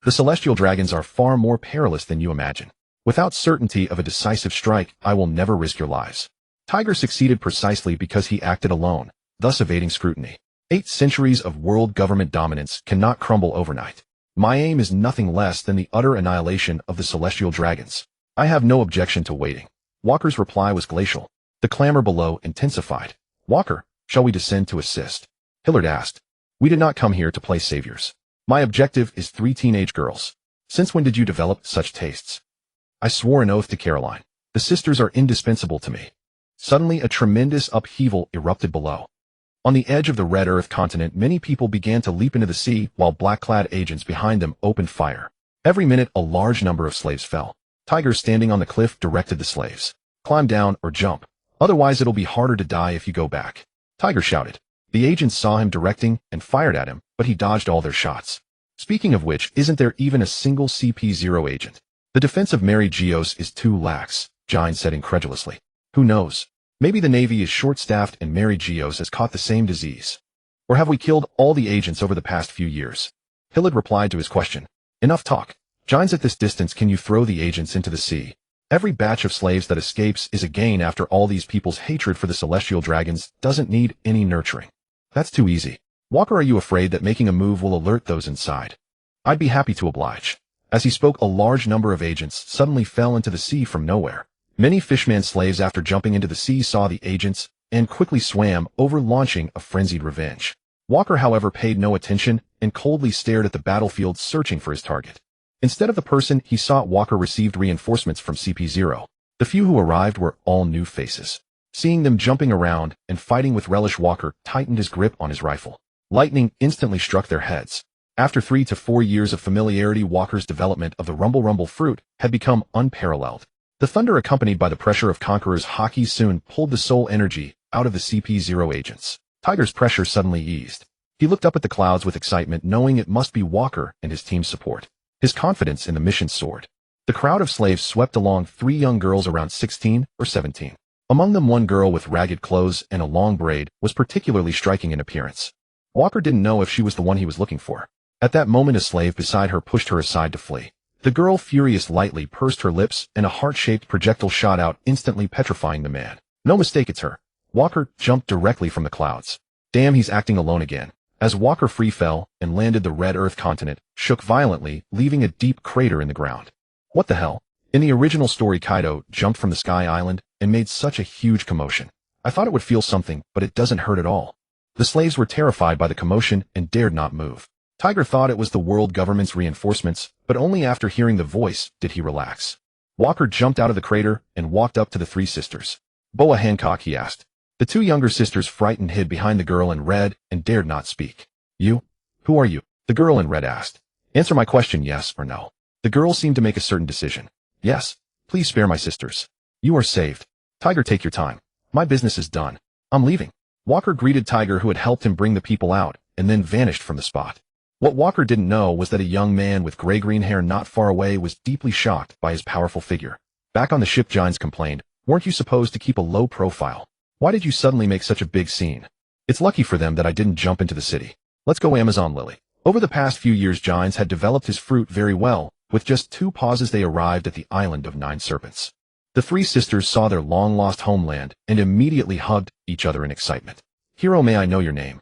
The celestial dragons are far more perilous than you imagine. Without certainty of a decisive strike, I will never risk your lives. Tiger succeeded precisely because he acted alone, thus evading scrutiny. 8 centuries of world government dominance cannot crumble overnight. My aim is nothing less than the utter annihilation of the celestial dragons. I have no objection to waiting. Walker's reply was glacial. The clamor below intensified. Walker, shall we descend to assist? Hillard asked. We did not come here to play saviors. My objective is 3 teenage girls. Since when did you develop such tastes? I swore an oath to Caroline. The sisters are indispensable to me. Suddenly a tremendous upheaval erupted below. On the edge of the Red Earth continent, many people began to leap into the sea while black-clad agents behind them opened fire. Every minute, a large number of slaves fell. Tiger, standing on the cliff, directed the slaves. Climb down or jump. Otherwise it'll be harder to die if you go back. Tiger shouted. The agents saw him directing and fired at him, but he dodged all their shots. Speaking of which, isn't there even a single CP0 agent? The defense of Mary Geos is too lax, Gines said incredulously. Who knows? Maybe the Navy is short-staffed and Mary Geos has caught the same disease. Or have we killed all the agents over the past few years? Hillard replied to his question. Enough talk. Gines, at this distance, can you throw the agents into the sea? Every batch of slaves that escapes is a gain after all. These people's hatred for the celestial dragons doesn't need any nurturing. That's too easy. Walker, are you afraid that making a move will alert those inside? I'd be happy to oblige. As he spoke, a large number of agents suddenly fell into the sea from nowhere. Many fishman slaves, after jumping into the sea, saw the agents and quickly swam over, launching a frenzied revenge. Walker, however, paid no attention and coldly stared at the battlefield, searching for his target. Instead of the person he sought, Walker received reinforcements from CP0. The few who arrived were all new faces. Seeing them jumping around and fighting with relish, Walker tightened his grip on his rifle. Lightning instantly struck their heads. After 3 to 4 years of familiarity, Walker's development of the rumble fruit had become unparalleled. The thunder, accompanied by the pressure of Conqueror's Haki, soon pulled the soul energy out of the CP0 agents. Tiger's pressure suddenly eased. He looked up at the clouds with excitement, knowing it must be Walker and his team's support. His confidence in the mission soared. The crowd of slaves swept along 3 young girls around 16 or 17. Among them, one girl with ragged clothes and a long braid was particularly striking in appearance. Walker didn't know if she was the one he was looking for. At that moment, a slave beside her pushed her aside to flee. The girl, furious, lightly pursed her lips, and a heart-shaped projectile shot out, instantly petrifying the man. No mistake, it's her. Walker jumped directly from the clouds. Damn, he's acting alone again. As Walker free fell and landed, the Red Earth continent shook violently, leaving a deep crater in the ground. What the hell? In the original story, Kaido jumped from the Sky Island and made such a huge commotion. I thought it would feel something, but it doesn't hurt at all. The slaves were terrified by the commotion and dared not move. Tiger thought it was the world government's reinforcements, but only after hearing the voice did he relax. Walker jumped out of the crater and walked up to the 3 sisters. Boa Hancock, he asked. The 2 younger sisters, frightened, hid behind the girl in red and dared not speak. You? Who are you? The girl in red asked. Answer my question, yes or no. The girl seemed to make a certain decision. Yes. Please spare my sisters. You are saved. Tiger, take your time. My business is done. I'm leaving. Walker greeted Tiger, who had helped him bring the people out, and then vanished from the spot. What Walker didn't know was that a young man with gray-green hair not far away was deeply shocked by his powerful figure. Back on the ship, Gines complained, Weren't you supposed to keep a low profile? Why did you suddenly make such a big scene? It's lucky for them that I didn't jump into the city. Let's go Amazon Lily. Over the past few years, Giants had developed his fruit very well. With just 2 pauses they arrived at the island of 9 serpents. The 3 sisters saw their long-lost homeland and immediately hugged each other in excitement. Hero, may I know your name?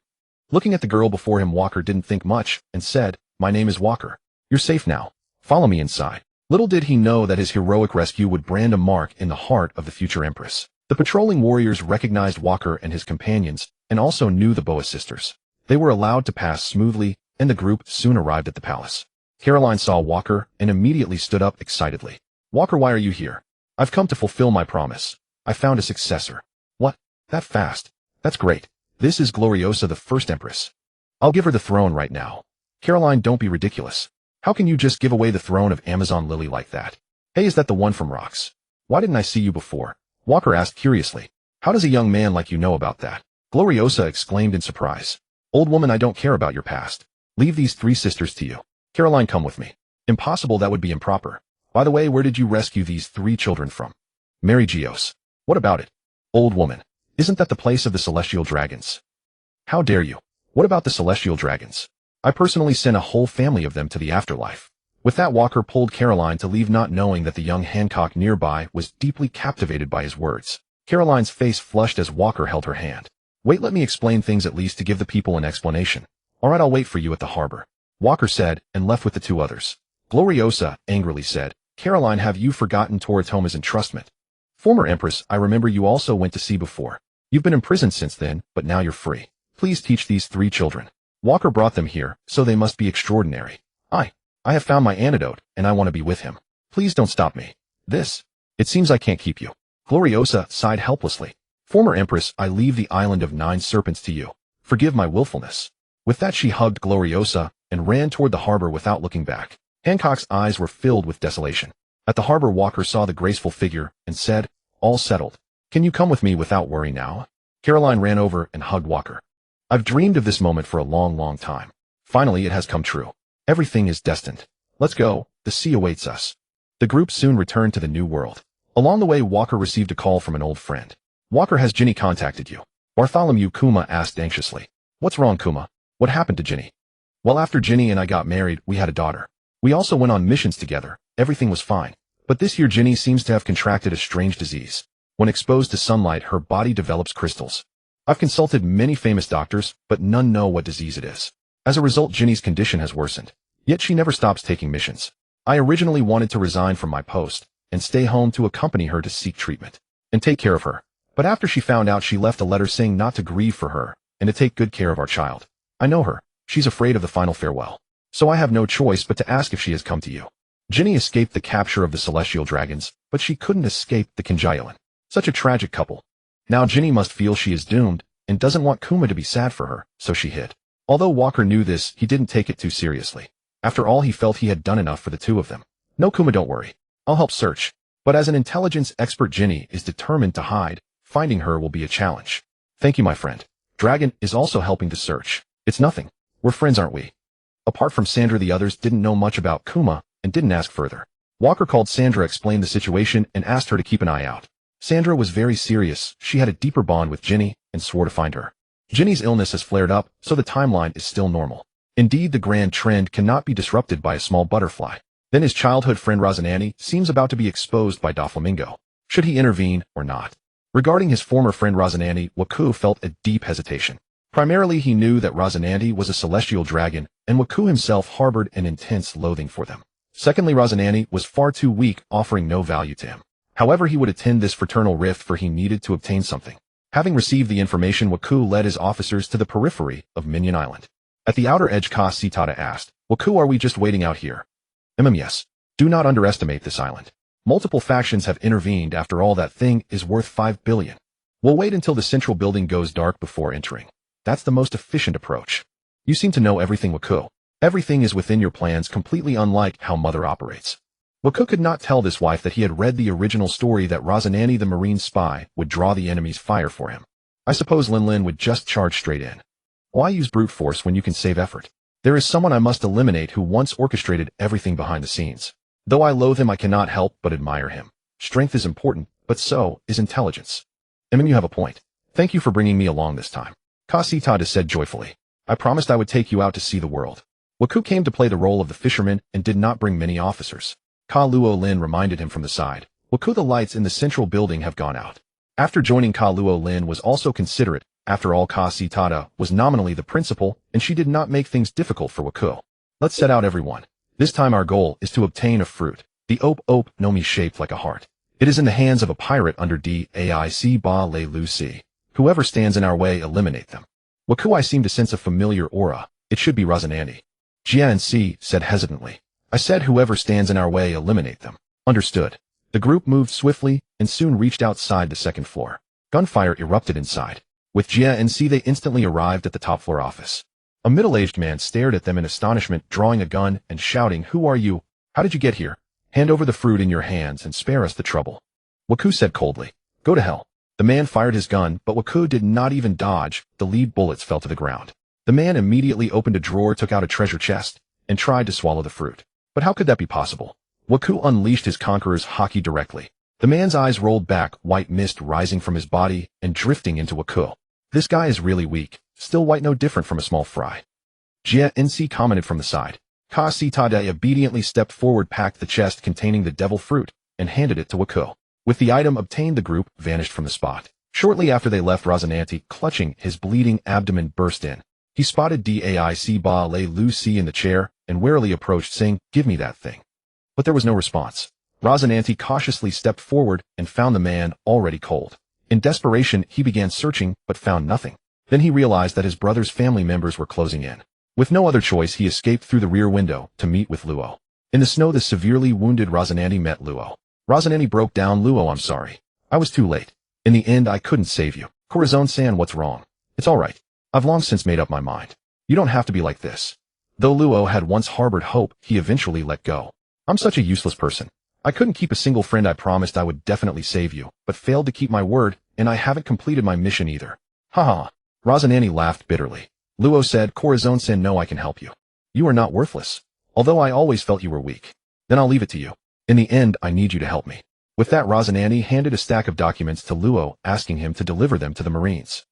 Looking at the girl before him, Walker didn't think much and said, my name is Walker. You're safe now. Follow me inside. Little did he know that his heroic rescue would brand a mark in the heart of the future Empress. The patrolling warriors recognized Walker and his companions and also knew the Boa sisters. They were allowed to pass smoothly, and the group soon arrived at the palace. Caroline saw Walker and immediately stood up excitedly. Walker, why are you here? I've come to fulfill my promise. I found a successor. What? That fast? That's great. This is Gloriosa, the first Empress. I'll give her the throne right now. Caroline, don't be ridiculous. How can you just give away the throne of Amazon Lily like that? Hey, is that the one from Rocks? Why didn't I see you before? Walker asked curiously. How does a young man like you know about that? Gloriosa exclaimed in surprise. Old woman, I don't care about your past. Leave these 3 sisters to you. Caroline, come with me. Impossible, that would be improper. By the way, where did you rescue these 3 children from? Mary Geos. What about it? Old woman. Isn't that the place of the celestial dragons? How dare you? What about the celestial dragons? I personally sent a whole family of them to the afterlife. With that, Walker pulled Caroline to leave, not knowing that the young Hancock nearby was deeply captivated by his words. Caroline's face flushed as Walker held her hand. Wait, let me explain things at least to give the people an explanation. All right, I'll wait for you at the harbor. Walker said, and left with the 2 others. Gloriosa angrily said, Caroline, have you forgotten Toratoma's entrustment? Former Empress, I remember you also went to sea before. You've been imprisoned since then, but now you're free. Please teach these 3 children. Walker brought them here, so they must be extraordinary. I have found my antidote, and I want to be with him. Please don't stop me. It seems I can't keep you. Gloriosa sighed helplessly. Former Empress, I leave the island of 9 serpents to you. Forgive my willfulness. With that, she hugged Gloriosa and ran toward the harbor without looking back. Hancock's eyes were filled with desolation. At the harbor, Walker saw the graceful figure and said, all settled. Can you come with me without worry now? Caroline ran over and hugged Walker. I've dreamed of this moment for a long, long time. Finally, it has come true. Everything is destined. Let's go. The sea awaits us. The group soon returned to the new world. Along the way, Walker received a call from an old friend. Walker, has Ginny contacted you? Bartholomew, Kuma asked anxiously. What's wrong, Kuma? What happened to Ginny? Well, after Ginny and I got married, we had a daughter. We also went on missions together. Everything was fine. But this year, Ginny seems to have contracted a strange disease. When exposed to sunlight, her body develops crystals. I've consulted many famous doctors, but none know what disease it is. As a result, Ginny's condition has worsened. Yet she never stops taking missions. I originally wanted to resign from my post and stay home to accompany her to seek treatment and take care of her. But after she found out, she left a letter saying not to grieve for her and to take good care of our child. I know her. She's afraid of the final farewell. So I have no choice but to ask if she has come to you. Ginny escaped the capture of the celestial dragons, but she couldn't escape the Congiolin. Such a tragic couple. Now Ginny must feel she is doomed and doesn't want Kuma to be sad for her, so she hid. Although Walker knew this, he didn't take it too seriously. After all, he felt he had done enough for the 2 of them. No, Kuma, don't worry. I'll help search. But as an intelligence expert, Ginny is determined to hide. Finding her will be a challenge. Thank you, my friend. Dragon is also helping to search. It's nothing. We're friends, aren't we? Apart from Sandra, the others didn't know much about Kuma and didn't ask further. Walker called Sandra, explained the situation, and asked her to keep an eye out. Sandra was very serious. She had a deeper bond with Ginny and swore to find her. Ginny's illness has flared up, so the timeline is still normal. Indeed, the grand trend cannot be disrupted by a small butterfly. Then his childhood friend Rosanani seems about to be exposed by Doflamingo. Should he intervene or not? Regarding his former friend Rosanani, Waku felt a deep hesitation. Primarily, he knew that Rosanandi was a celestial dragon, and Waku himself harbored an intense loathing for them. Secondly, Rosanani was far too weak, offering no value to him. However, he would attend this fraternal rift, for he needed to obtain something. Having received the information, Waku led his officers to the periphery of Minion Island. At the outer edge, Ka Sitata asked, Waku, are we just waiting out here? Yes. Do not underestimate this island. Multiple factions have intervened. After all, that thing is worth 5 billion. We'll wait until the central building goes dark before entering. That's the most efficient approach. You seem to know everything, Waku. Everything is within your plans, completely unlike how Mother operates. Waku could not tell this wife that he had read the original story that Rosanani the marine spy would draw the enemy's fire for him. I suppose Lin Lin would just charge straight in. Why use brute force when you can save effort? There is someone I must eliminate who once orchestrated everything behind the scenes. Though I loathe him, I cannot help but admire him. Strength is important, but so is intelligence. I mean, you have a point. Thank you for bringing me along this time. Kasitada said joyfully. I promised I would take you out to see the world. Waku came to play the role of the fisherman and did not bring many officers. Ka Luo Lin reminded him from the side. Waku, the lights in the central building have gone out. After joining, Ka Luo Lin was also considerate. After all, Kasitada was nominally the principal, and she did not make things difficult for Waku. Let's set out, everyone. This time our goal is to obtain a fruit. The Op Nomi shaped like a heart. It is in the hands of a pirate under DAIC Ba Le Lu Si. Whoever stands in our way, eliminate them. Waku, I seem to sense a familiar aura. It should be Razanandi. Jian Si said hesitantly. I said whoever stands in our way, eliminate them. Understood. The group moved swiftly and soon reached outside the second floor. Gunfire erupted inside. With Jia Si, they instantly arrived at the top floor office. A middle-aged man stared at them in astonishment, drawing a gun and shouting, Who are you? How did you get here? Hand over the fruit in your hands and spare us the trouble. Waku said coldly. Go to hell. The man fired his gun, but Waku did not even dodge. The lead bullets fell to the ground. The man immediately opened a drawer, took out a treasure chest, and tried to swallow the fruit. But how could that be possible? Waku unleashed his conqueror's haki directly. The man's eyes rolled back, white mist rising from his body and drifting into Waku. This guy is really weak, still white, no different from a small fry. Jia Si commented from the side. Kasitada obediently stepped forward, packed the chest containing the devil fruit, and handed it to Waku. With the item obtained, the group vanished from the spot. Shortly after they left, Razanandi, clutching his bleeding abdomen, burst in. He spotted DAIC Ba Le Lu Si in the chair and warily approached, saying, Give me that thing. But there was no response. Razanandi cautiously stepped forward and found the man already cold. In desperation, he began searching, but found nothing. Then he realized that his brother's family members were closing in. With no other choice, he escaped through the rear window to meet with Luo. In the snow, the severely wounded Razanandi met Luo. Razanandi broke down. Luo, I'm sorry. I was too late. In the end, I couldn't save you. Corazon-san, what's wrong? It's all right. I've long since made up my mind. You don't have to be like this. Though Luo had once harbored hope, he eventually let go. I'm such a useless person. I couldn't keep a single friend. I promised I would definitely save you, but failed to keep my word, and I haven't completed my mission either. Haha. Razanandi laughed bitterly. Luo said, Corazon-san, no, I can help you. You are not worthless. Although I always felt you were weak. Then I'll leave it to you. In the end, I need you to help me. With that, Razanandi handed a stack of documents to Luo, asking him to deliver them to the Marines.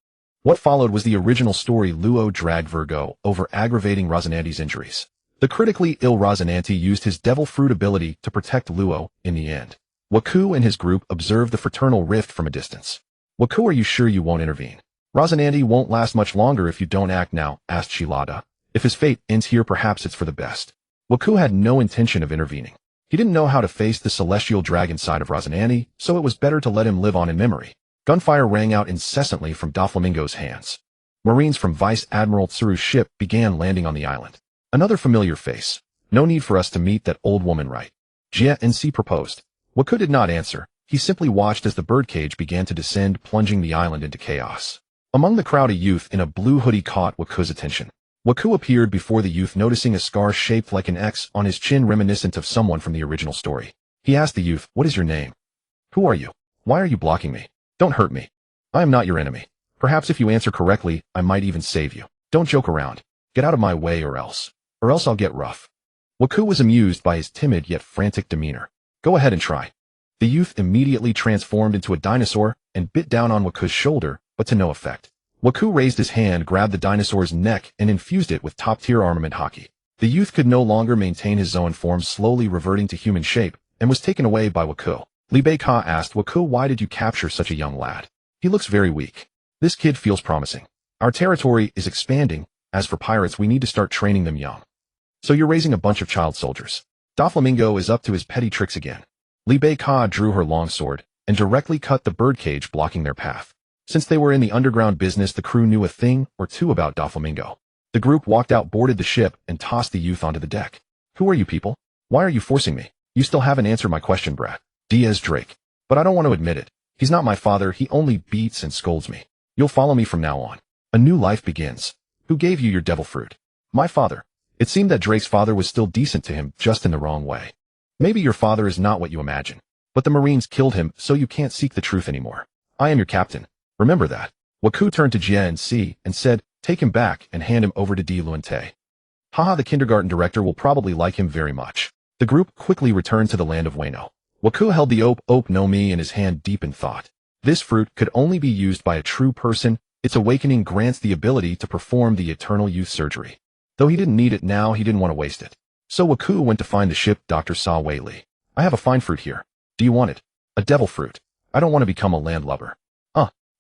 What followed was the original story. Luo dragged Virgo over, aggravating Razanandi's injuries. The critically ill Razanandi used his devil fruit ability to protect Luo in the end. Waku and his group observed the fraternal rift from a distance. Waku, are you sure you won't intervene? Razanandi won't last much longer if you don't act now, asked Shilada. If his fate ends here, perhaps it's for the best. Waku had no intention of intervening. He didn't know how to face the celestial dragon side of Razanandi, so it was better to let him live on in memory. Gunfire rang out incessantly from Doflamingo's hands. Marines from Vice Admiral Tsuru's ship began landing on the island. Another familiar face. No need for us to meet that old woman, right? Jia Si proposed. Waku did not answer. He simply watched as the birdcage began to descend, plunging the island into chaos. Among the crowd, a youth in a blue hoodie caught Waku's attention. Waku appeared before the youth, noticing a scar shaped like an X on his chin, reminiscent of someone from the original story. He asked the youth, What is your name? Who are you? Why are you blocking me? Don't hurt me. I am not your enemy. Perhaps if you answer correctly, I might even save you. Don't joke around. Get out of my way or else I'll get rough. Waku was amused by his timid yet frantic demeanor. Go ahead and try. The youth immediately transformed into a dinosaur and bit down on Waku's shoulder, but to no effect. Waku raised his hand, grabbed the dinosaur's neck, and infused it with top-tier armament haki. The youth could no longer maintain his Zoan form, slowly reverting to human shape, and was taken away by Waku. Li Bei-ka asked, Waku, why did you capture such a young lad? He looks very weak. This kid feels promising. Our territory is expanding. As for pirates, we need to start training them young. So you're raising a bunch of child soldiers. Doflamingo is up to his petty tricks again. Li Bei-ka drew her long sword and directly cut the birdcage, blocking their path. Since they were in the underground business, the crew knew a thing or two about Doflamingo. The group walked out, boarded the ship, and tossed the youth onto the deck. Who are you people? Why are you forcing me? You still haven't answered my question, brat. Diaz Drake. But I don't want to admit it. He's not my father. He only beats and scolds me. You'll follow me from now on. A new life begins. Who gave you your devil fruit? My father. It seemed that Drake's father was still decent to him, just in the wrong way. Maybe your father is not what you imagine. But the Marines killed him, so you can't seek the truth anymore. I am your captain. Remember that. Waku turned to Jia Si and said, Take him back and hand him over to Di Luante. Haha, the kindergarten director will probably like him very much. The group quickly returned to the land of Wano. Waku held the ope no mi in his hand deep in thought. This fruit could only be used by a true person. Its awakening grants the ability to perform the eternal youth surgery. Though he didn't need it now, he didn't want to waste it. So Waku went to find the ship Dr. Sa Wei. I have a fine fruit here. Do you want it? A devil fruit. I don't want to become a landlubber.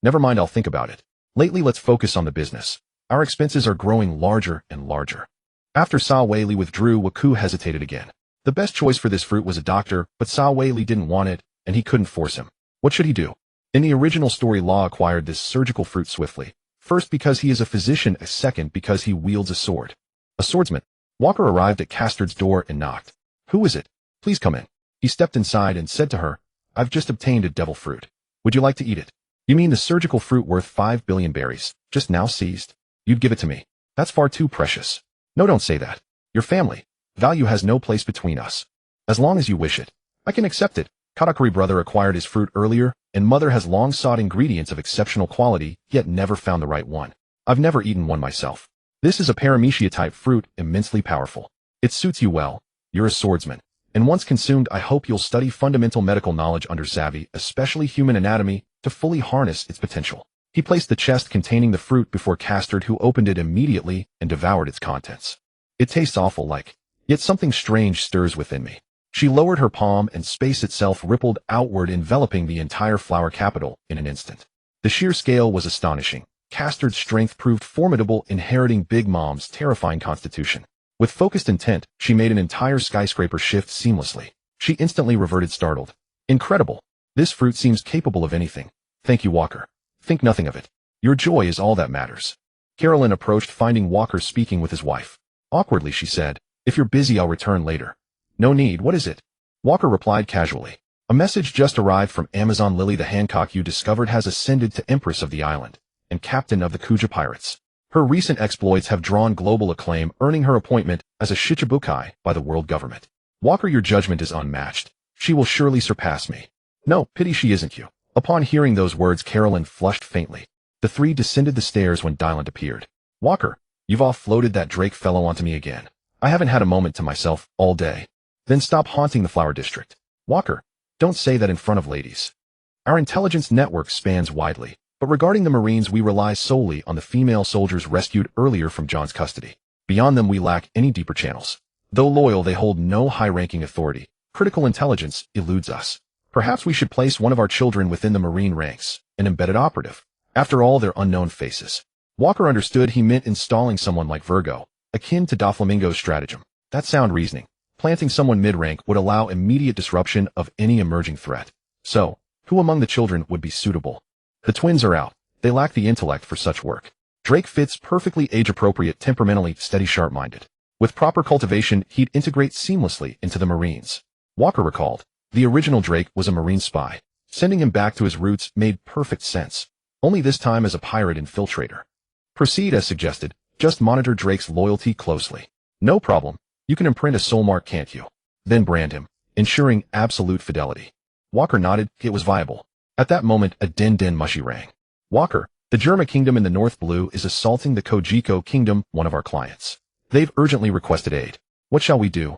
Never mind, I'll think about it. Lately, let's focus on the business. Our expenses are growing larger and larger. After Sa Wei withdrew, Waku hesitated again. The best choice for this fruit was a doctor, but Sa Wei didn't want it, and he couldn't force him. What should he do? In the original story, Law acquired this surgical fruit swiftly. First because he is a physician, and second because he wields a sword. A swordsman. Walker arrived at Castard's door and knocked. Who is it? Please come in. He stepped inside and said to her, I've just obtained a devil fruit. Would you like to eat it? You mean the surgical fruit worth 5 billion berries, just now seized? You'd give it to me. That's far too precious. No, don't say that. Your family. Value has no place between us. As long as you wish it. I can accept it. Katakuri brother acquired his fruit earlier, and mother has long sought ingredients of exceptional quality, yet never found the right one. I've never eaten one myself. This is a paramecia-type fruit, immensely powerful. It suits you well. You're a swordsman. And once consumed, I hope you'll study fundamental medical knowledge under savvy, especially human anatomy, to fully harness its potential. He placed the chest containing the fruit before Castard, who opened it immediately and devoured its contents. It tastes awful like, yet something strange stirs within me. She lowered her palm and space itself rippled outward, enveloping the entire flower capital in an instant. The sheer scale was astonishing. Castard's strength proved formidable, inheriting Big Mom's terrifying constitution. With focused intent, she made an entire skyscraper shift seamlessly. She instantly reverted startled. Incredible. This fruit seems capable of anything. Thank you, Walker. Think nothing of it. Your joy is all that matters. Carolyn approached, finding Walker speaking with his wife. Awkwardly, she said, If you're busy, I'll return later. No need, what is it? Walker replied casually. A message just arrived from Amazon Lily. The Hancock you discovered has ascended to Empress of the island and captain of the Kuja Pirates. Her recent exploits have drawn global acclaim, earning her appointment as a Shichibukai by the world government. Walker, your judgment is unmatched. She will surely surpass me. No, pity she isn't you. Upon hearing those words, Carolyn flushed faintly. The three descended the stairs when Dylan appeared. Walker, you've offloaded that Drake fellow onto me again. I haven't had a moment to myself all day. Then stop haunting the flower district. Walker, don't say that in front of ladies. Our intelligence network spans widely, but regarding the Marines, we rely solely on the female soldiers rescued earlier from John's custody. Beyond them, we lack any deeper channels. Though loyal, they hold no high-ranking authority. Critical intelligence eludes us. Perhaps we should place one of our children within the Marine ranks, an embedded operative. After all, they're unknown faces. Walker understood he meant installing someone like Virgo, akin to Doflamingo's stratagem. That sound reasoning. Planting someone mid-rank would allow immediate disruption of any emerging threat. So, who among the children would be suitable? The twins are out. They lack the intellect for such work. Drake fits perfectly, age-appropriate, temperamentally steady, sharp-minded. With proper cultivation, he'd integrate seamlessly into the Marines. Walker recalled, the original Drake was a Marine spy. Sending him back to his roots made perfect sense. Only this time as a pirate infiltrator. Proceed as suggested. Just monitor Drake's loyalty closely. No problem. You can imprint a soul mark, can't you? Then brand him, ensuring absolute fidelity. Walker nodded. It was viable. At that moment, a din mushy rang. Walker, the Germa Kingdom in the North Blue is assaulting the Kojiko Kingdom, one of our clients. They've urgently requested aid. What shall we do?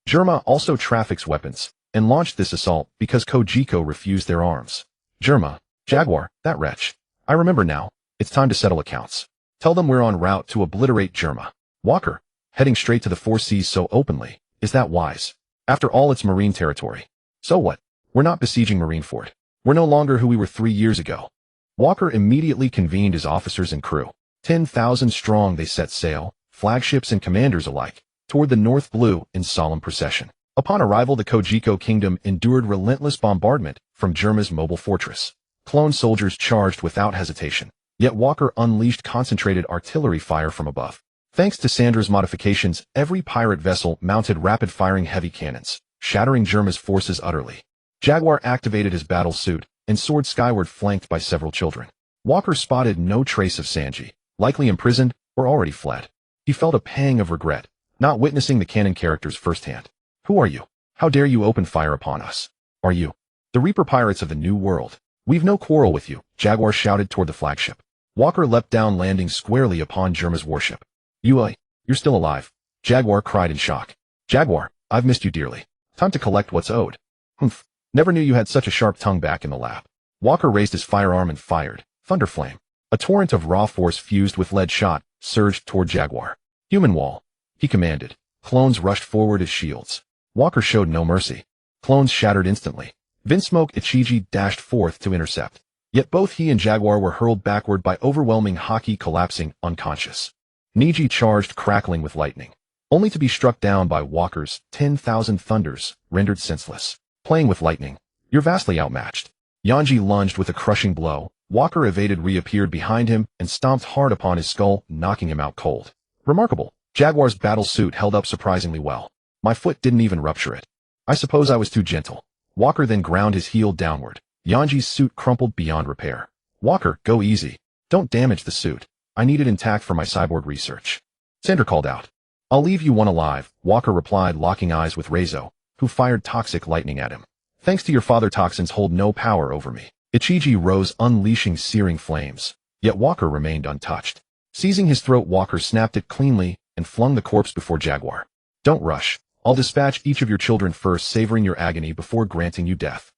Germa also traffics weapons, and launched this assault because Kojiko refused their arms. Germa, Jaguar, that wretch. I remember now. It's time to settle accounts. Tell them we're en route to obliterate Germa. Walker, heading straight to the Four Seas so openly, is that wise? After all, it's Marine territory. So what? We're not besieging Marineford. We're no longer who we were 3 years ago. Walker immediately convened his officers and crew. 10,000 strong, they set sail, flagships and commanders alike, toward the North Blue in solemn procession. Upon arrival, the Kojiko Kingdom endured relentless bombardment from Germa's mobile fortress. Clone soldiers charged without hesitation, yet Walker unleashed concentrated artillery fire from above. Thanks to Sandra's modifications, every pirate vessel mounted rapid-firing heavy cannons, shattering Germa's forces utterly. Jaguar activated his battle suit and soared skyward, flanked by several children. Walker spotted no trace of Sanji, likely imprisoned or already fled. He felt a pang of regret, not witnessing the canon characters firsthand. Who are you? How dare you open fire upon us? Are you the Reaper Pirates of the New World? We've no quarrel with you, Jaguar shouted toward the flagship. Walker leapt down, landing squarely upon Germa's warship. You're still alive, Jaguar cried in shock. Jaguar, I've missed you dearly. Time to collect what's owed. Humph. Never knew you had such a sharp tongue back in the lab. Walker raised his firearm and fired. Thunderflame. A torrent of raw force fused with lead shot surged toward Jaguar. Human wall, he commanded. Clones rushed forward as shields. Walker showed no mercy. Clones shattered instantly. Vinsmoke Ichiji dashed forth to intercept. Yet both he and Jaguar were hurled backward by overwhelming Haki, collapsing unconscious. Niji charged, crackling with lightning, only to be struck down by Walker's 10,000 thunders, rendered senseless. Playing with lightning, you're vastly outmatched. Yanji lunged with a crushing blow. Walker evaded, reappeared behind him, and stomped hard upon his skull, knocking him out cold. Remarkable. Jaguar's battle suit held up surprisingly well. My foot didn't even rupture it. I suppose I was too gentle. Walker then ground his heel downward. Yanji's suit crumpled beyond repair. Walker, go easy. Don't damage the suit. I need it intact for my cyborg research. Sandra called out. I'll leave you one alive, Walker replied, locking eyes with Reizo, who fired toxic lightning at him. Thanks to your father, toxins hold no power over me. Ichiji rose, unleashing searing flames. Yet Walker remained untouched. Seizing his throat, Walker snapped it cleanly and flung the corpse before Jaguar. Don't rush. I'll dispatch each of your children first, savoring your agony before granting you death.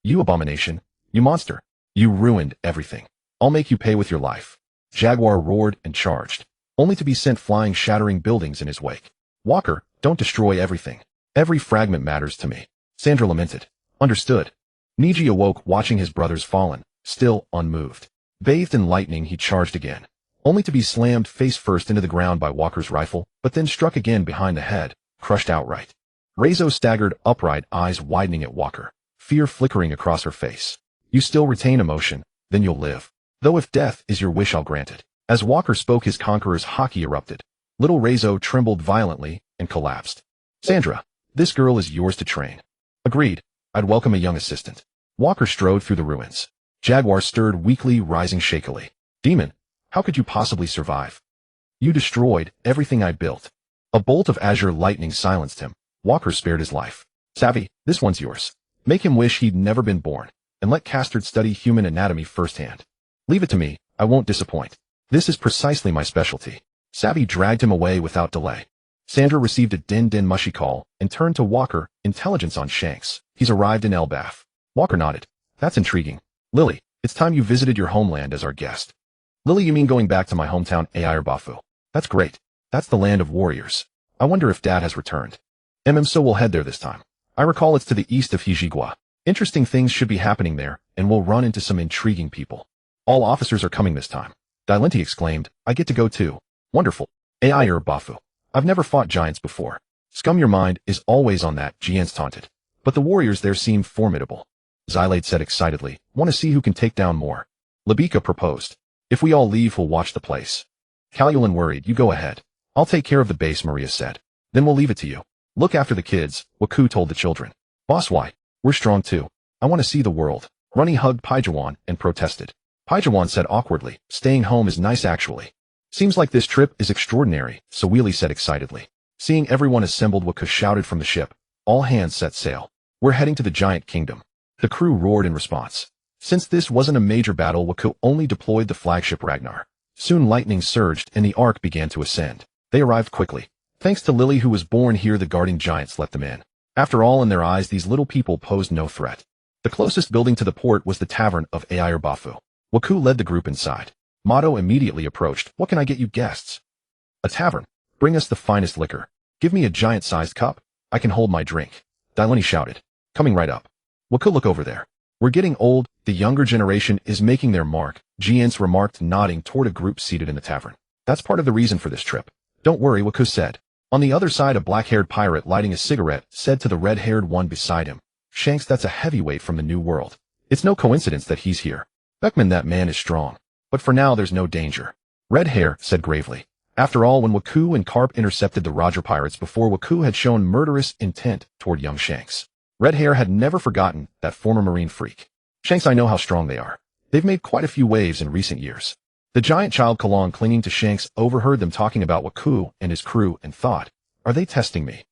You abomination. You monster. You ruined everything. I'll make you pay with your life. Jaguar roared and charged, only to be sent flying, shattering buildings in his wake. Walker, don't destroy everything. Every fragment matters to me. Sandra lamented. Understood. Niji awoke, watching his brothers fallen, still unmoved. Bathed in lightning, he charged again, only to be slammed face first into the ground by Walker's rifle, but then struck again behind the head, crushed outright. Reizo staggered upright, eyes widening at Walker, fear flickering across her face. You still retain emotion, then you'll live. Though if death is your wish, I'll grant it. As Walker spoke, his conqueror's Haki erupted. Little Reizo trembled violently and collapsed. Sandra, this girl is yours to train. Agreed. I'd welcome a young assistant. Walker strode through the ruins. Jaguar stirred weakly, rising shakily. Demon, how could you possibly survive? You destroyed everything I built. A bolt of azure lightning silenced him. Walker spared his life. Savvy, this one's yours. Make him wish he'd never been born, and let Castard study human anatomy firsthand. Leave it to me, I won't disappoint. This is precisely my specialty. Savvy dragged him away without delay. Sandra received a din-din mushy call and turned to Walker. Intelligence on Shanks. He's arrived in Elbaf. Walker nodded. That's intriguing. Lily, it's time you visited your homeland as our guest. Lily, you mean going back to my hometown, Airbafu? That's great. That's the land of warriors. I wonder if Dad has returned. So we'll head there this time. I recall it's to the east of Hijigwa. Interesting things should be happening there, and we'll run into some intriguing people. All officers are coming this time. Dilenti exclaimed. I get to go too. Wonderful. Airbafu. I've never fought giants before. Scum, your mind is always on that, Jian's taunted. But the warriors there seem formidable. Xylate said excitedly. Want to see who can take down more. Labika proposed. If we all leave, we'll watch the place. Calulan worried. You go ahead. I'll take care of the base, Maria said. Then we'll leave it to you. Look after the kids, Waku told the children. Boss, why? We're strong too. I want to see the world. Runny hugged Paijawan and protested. Paijawan said awkwardly. Staying home is nice actually. Seems like this trip is extraordinary, Sawili said excitedly. Seeing everyone assembled, Waku shouted from the ship. All hands set sail. We're heading to the giant kingdom. The crew roared in response. Since this wasn't a major battle, Waku only deployed the flagship Ragnar. Soon lightning surged and the ark began to ascend. They arrived quickly. Thanks to Lily, who was born here, the guarding giants let them in. After all, in their eyes, these little people posed no threat. The closest building to the port was the tavern of Airbafu. Waku led the group inside. Mato immediately approached. What can I get you guests? A tavern. Bring us the finest liquor. Give me a giant-sized cup. I can hold my drink. Dileni shouted. Coming right up. Waku, look over there. We're getting old. The younger generation is making their mark, Jians remarked, nodding toward a group seated in the tavern. That's part of the reason for this trip. Don't worry, Waku said. On the other side, a black-haired pirate lighting a cigarette said to the red-haired one beside him. Shanks, that's a heavyweight from the New World. It's no coincidence that he's here. Beckman, that man is strong. But for now, there's no danger. Red Hair said gravely. After all, when Waku and Carp intercepted the Roger Pirates before, Waku had shown murderous intent toward young Shanks. Red Hair had never forgotten that former Marine freak. Shanks, I know how strong they are. They've made quite a few waves in recent years. The giant child Kalong, clinging to Shanks, overheard them talking about Waku and his crew and thought, are they testing me?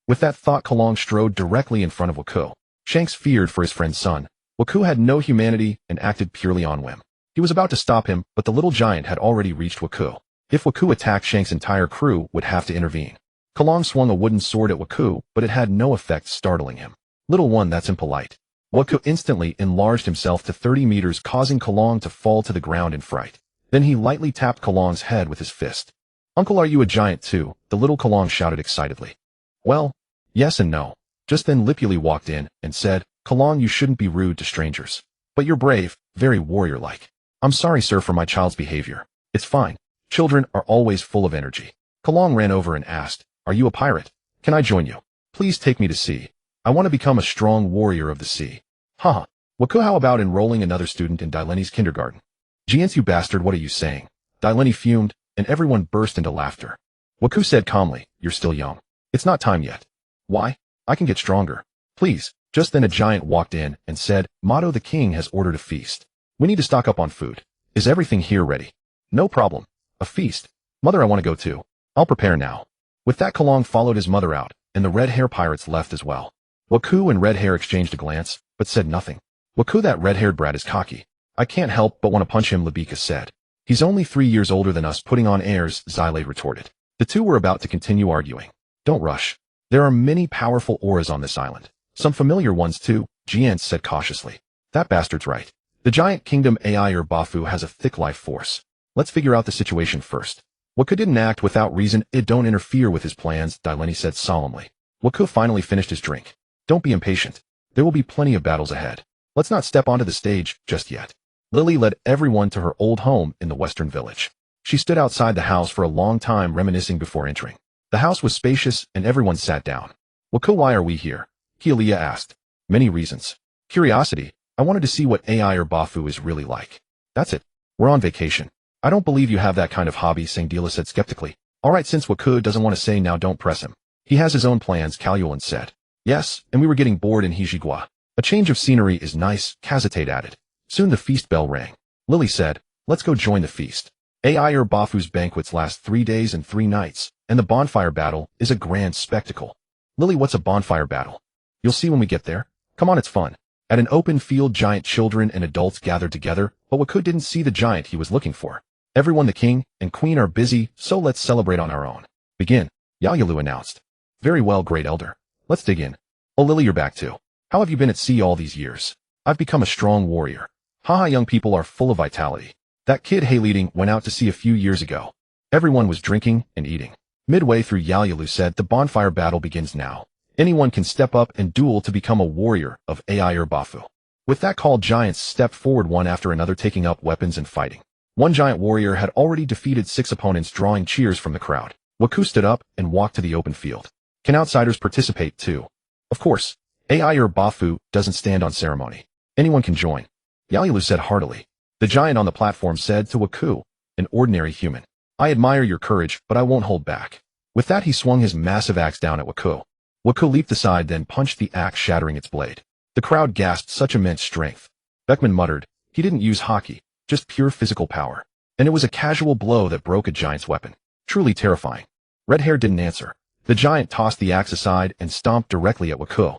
With that thought, Kalong strode directly in front of Waku. Shanks feared for his friend's son. Waku had no humanity and acted purely on whim. He was about to stop him, but the little giant had already reached Waku. If Waku attacked, Shanks' entire crew would have to intervene. Kalong swung a wooden sword at Waku, but it had no effect, startling him. Little one, that's impolite. Waku instantly enlarged himself to 30 meters, causing Kalong to fall to the ground in fright. Then he lightly tapped Kalong's head with his fist. "Uncle, are you a giant too?" the little Kalong shouted excitedly. "Well, yes and no." Just then Lipuli walked in and said, "Kalong, you shouldn't be rude to strangers. But you're brave, very warrior-like." "I'm sorry, sir, for my child's behavior. It's fine. Children are always full of energy." Kalong ran over and asked, "Are you a pirate? Can I join you? Please take me to sea. I want to become a strong warrior of the sea." "Haha. Waku, how about enrolling another student in Daileni's kindergarten?" "Giants, you bastard, what are you saying?" Daileni fumed, and everyone burst into laughter. Waku said calmly, "You're still young. It's not time yet." "Why? I can get stronger. Please." Just then a giant walked in and said, "Mato, the king has ordered a feast. We need to stock up on food. Is everything here ready?" "No problem. A feast? Mother, I want to go too. I'll prepare now." With that, Kalong followed his mother out, and the red-hair pirates left as well. Waku and Red Hair exchanged a glance, but said nothing. "Waku, that red-haired brat is cocky. I can't help but want to punch him," Labika said. "He's only 3 years older than us, putting on airs," Xylate retorted. The two were about to continue arguing. "Don't rush. There are many powerful auras on this island. Some familiar ones too," Jian said cautiously. "That bastard's right. The giant kingdom AI or Bafu has a thick life force. Let's figure out the situation first." Waku didn't act without reason. "It don't interfere with his plans," Daileni said solemnly. Waku finally finished his drink. "Don't be impatient. There will be plenty of battles ahead. Let's not step onto the stage just yet." Lily led everyone to her old home in the western village. She stood outside the house for a long time, reminiscing before entering. The house was spacious, and everyone sat down. "Waku, why are we here?" Kialia asked. "Many reasons. Curiosity. I wanted to see what AI or Bafu is really like. That's it. We're on vacation." "I don't believe you have that kind of hobby," Sangdila said skeptically. "All right, since Waku doesn't want to say now, don't press him. He has his own plans," Kalyulan said. "Yes, and we were getting bored in Hijigua. A change of scenery is nice," Kazitate added. Soon the feast bell rang. Lily said, "Let's go join the feast." AI or Bafu's banquets last 3 days and 3 nights, and the bonfire battle is a grand spectacle. "Lily, what's a bonfire battle?" "You'll see when we get there. Come on, it's fun." At an open field, giant children and adults gathered together, but Waku didn't see the giant he was looking for. "Everyone, the king and queen are busy, so let's celebrate on our own." "Begin," Yayalu announced. "Very well, great elder. Let's dig in." "Oh, Lily, you're back too. How have you been at sea all these years?" "I've become a strong warrior." "Haha, young people are full of vitality. That kid Hayleading went out to sea a few years ago." Everyone was drinking and eating. Midway through, Yayalu said, "The bonfire battle begins now. Anyone can step up and duel to become a warrior of AI or Bafu." With that call, giants stepped forward one after another, taking up weapons and fighting. One giant warrior had already defeated 6 opponents, drawing cheers from the crowd. Waku stood up and walked to the open field. "Can outsiders participate too?" "Of course. AI or Bafu doesn't stand on ceremony. Anyone can join," Yayalu said heartily. The giant on the platform said to Waku, "An ordinary human. I admire your courage, but I won't hold back." With that, he swung his massive axe down at Waku. Waku leaped aside, then punched the axe, shattering its blade. The crowd gasped, such immense strength. Beckman muttered, "He didn't use Haki, just pure physical power. And it was a casual blow that broke a giant's weapon. Truly terrifying." Red Hair didn't answer. The giant tossed the axe aside and stomped directly at Waku.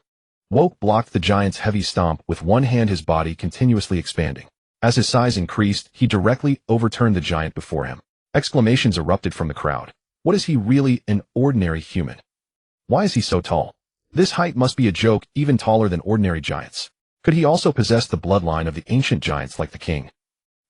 Woke blocked the giant's heavy stomp with one hand, his body continuously expanding. As his size increased, he directly overturned the giant before him. Exclamations erupted from the crowd. What is he really, an ordinary human? Why is he so tall? This height must be a joke, even taller than ordinary giants. Could he also possess the bloodline of the ancient giants like the king?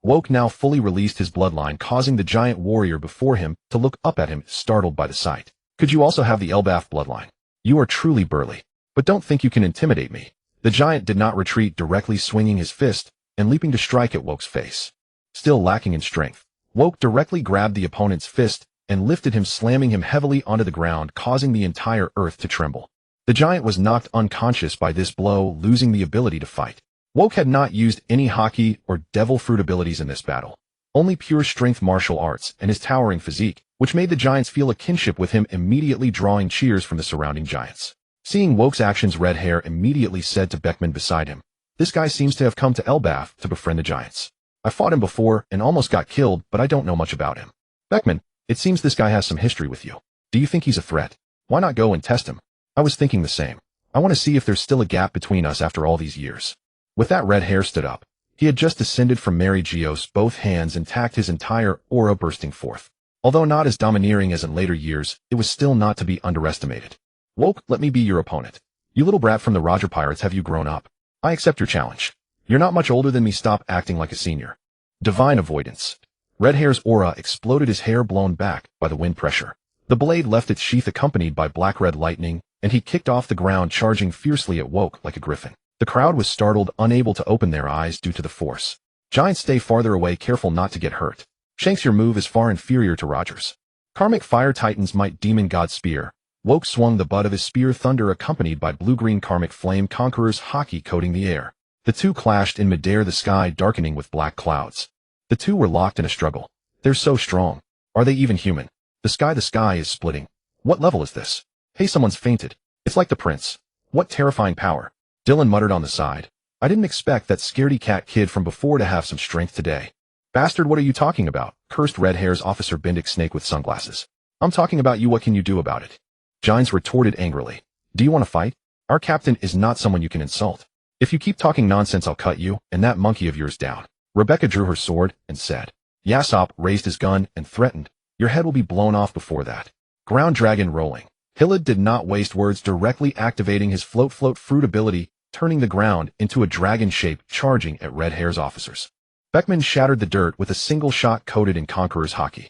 Woke now fully released his bloodline, causing the giant warrior before him to look up at him, startled by the sight. "Could you also have the Elbaf bloodline? You are truly burly. But don't think you can intimidate me." The giant did not retreat, directly swinging his fist and leaping to strike at Woke's face. Still lacking in strength, Woke directly grabbed the opponent's fist and lifted him, slamming him heavily onto the ground, causing the entire earth to tremble. The giant was knocked unconscious by this blow, losing the ability to fight. Woke had not used any Haki or Devil Fruit abilities in this battle. Only pure strength martial arts and his towering physique, which made the giants feel a kinship with him, immediately drawing cheers from the surrounding giants. Seeing Woke's actions, Red Hair immediately said to Beckman beside him, "This guy seems to have come to Elbaf to befriend the giants. I fought him before and almost got killed, but I don't know much about him." "Beckman, it seems this guy has some history with you. Do you think he's a threat? Why not go and test him?" "I was thinking the same. I want to see if there's still a gap between us after all these years." With that, Red Hair stood up. He had just descended from Mary Geos, both hands intact, his entire aura bursting forth. Although not as domineering as in later years, it was still not to be underestimated. "Woke, let me be your opponent. You little brat from the Roger Pirates, have you grown up?" I accept your challenge. You're not much older than me, stop acting like a senior. Divine avoidance. Redhair's aura exploded, his hair blown back by the wind pressure. The blade left its sheath accompanied by black-red lightning, and he kicked off the ground, charging fiercely at Woke like a griffin. The crowd was startled, unable to open their eyes due to the force. Giants, stay farther away, careful not to get hurt. Shanks, your move is far inferior to Roger's. Karmic Fire Titan's Might Demon God Spear. Woke swung the butt of his spear, thunder accompanied by blue-green Karmic Flame Conqueror's Haki coating the air. The two clashed in midair, the sky darkening with black clouds. The two were locked in a struggle. They're so strong. Are they even human? The sky is splitting. What level is this? Hey, someone's fainted. It's like the prince. What terrifying power. Dylan muttered on the side. I didn't expect that scaredy cat kid from before to have some strength today. Bastard, what are you talking about? Cursed Redhair's Officer Bendick Snake with sunglasses. I'm talking about you, what can you do about it? Giants retorted angrily. Do you want to fight? Our captain is not someone you can insult. If you keep talking nonsense, I'll cut you and that monkey of yours down. Rebecca drew her sword and said. Yassop raised his gun and threatened. Your head will be blown off before that. Ground dragon rolling. Hillid did not waste words, directly activating his float fruit ability, turning the ground into a dragon shape, charging at Redhair's officers. Beckman shattered the dirt with a single shot coated in Conqueror's Haki.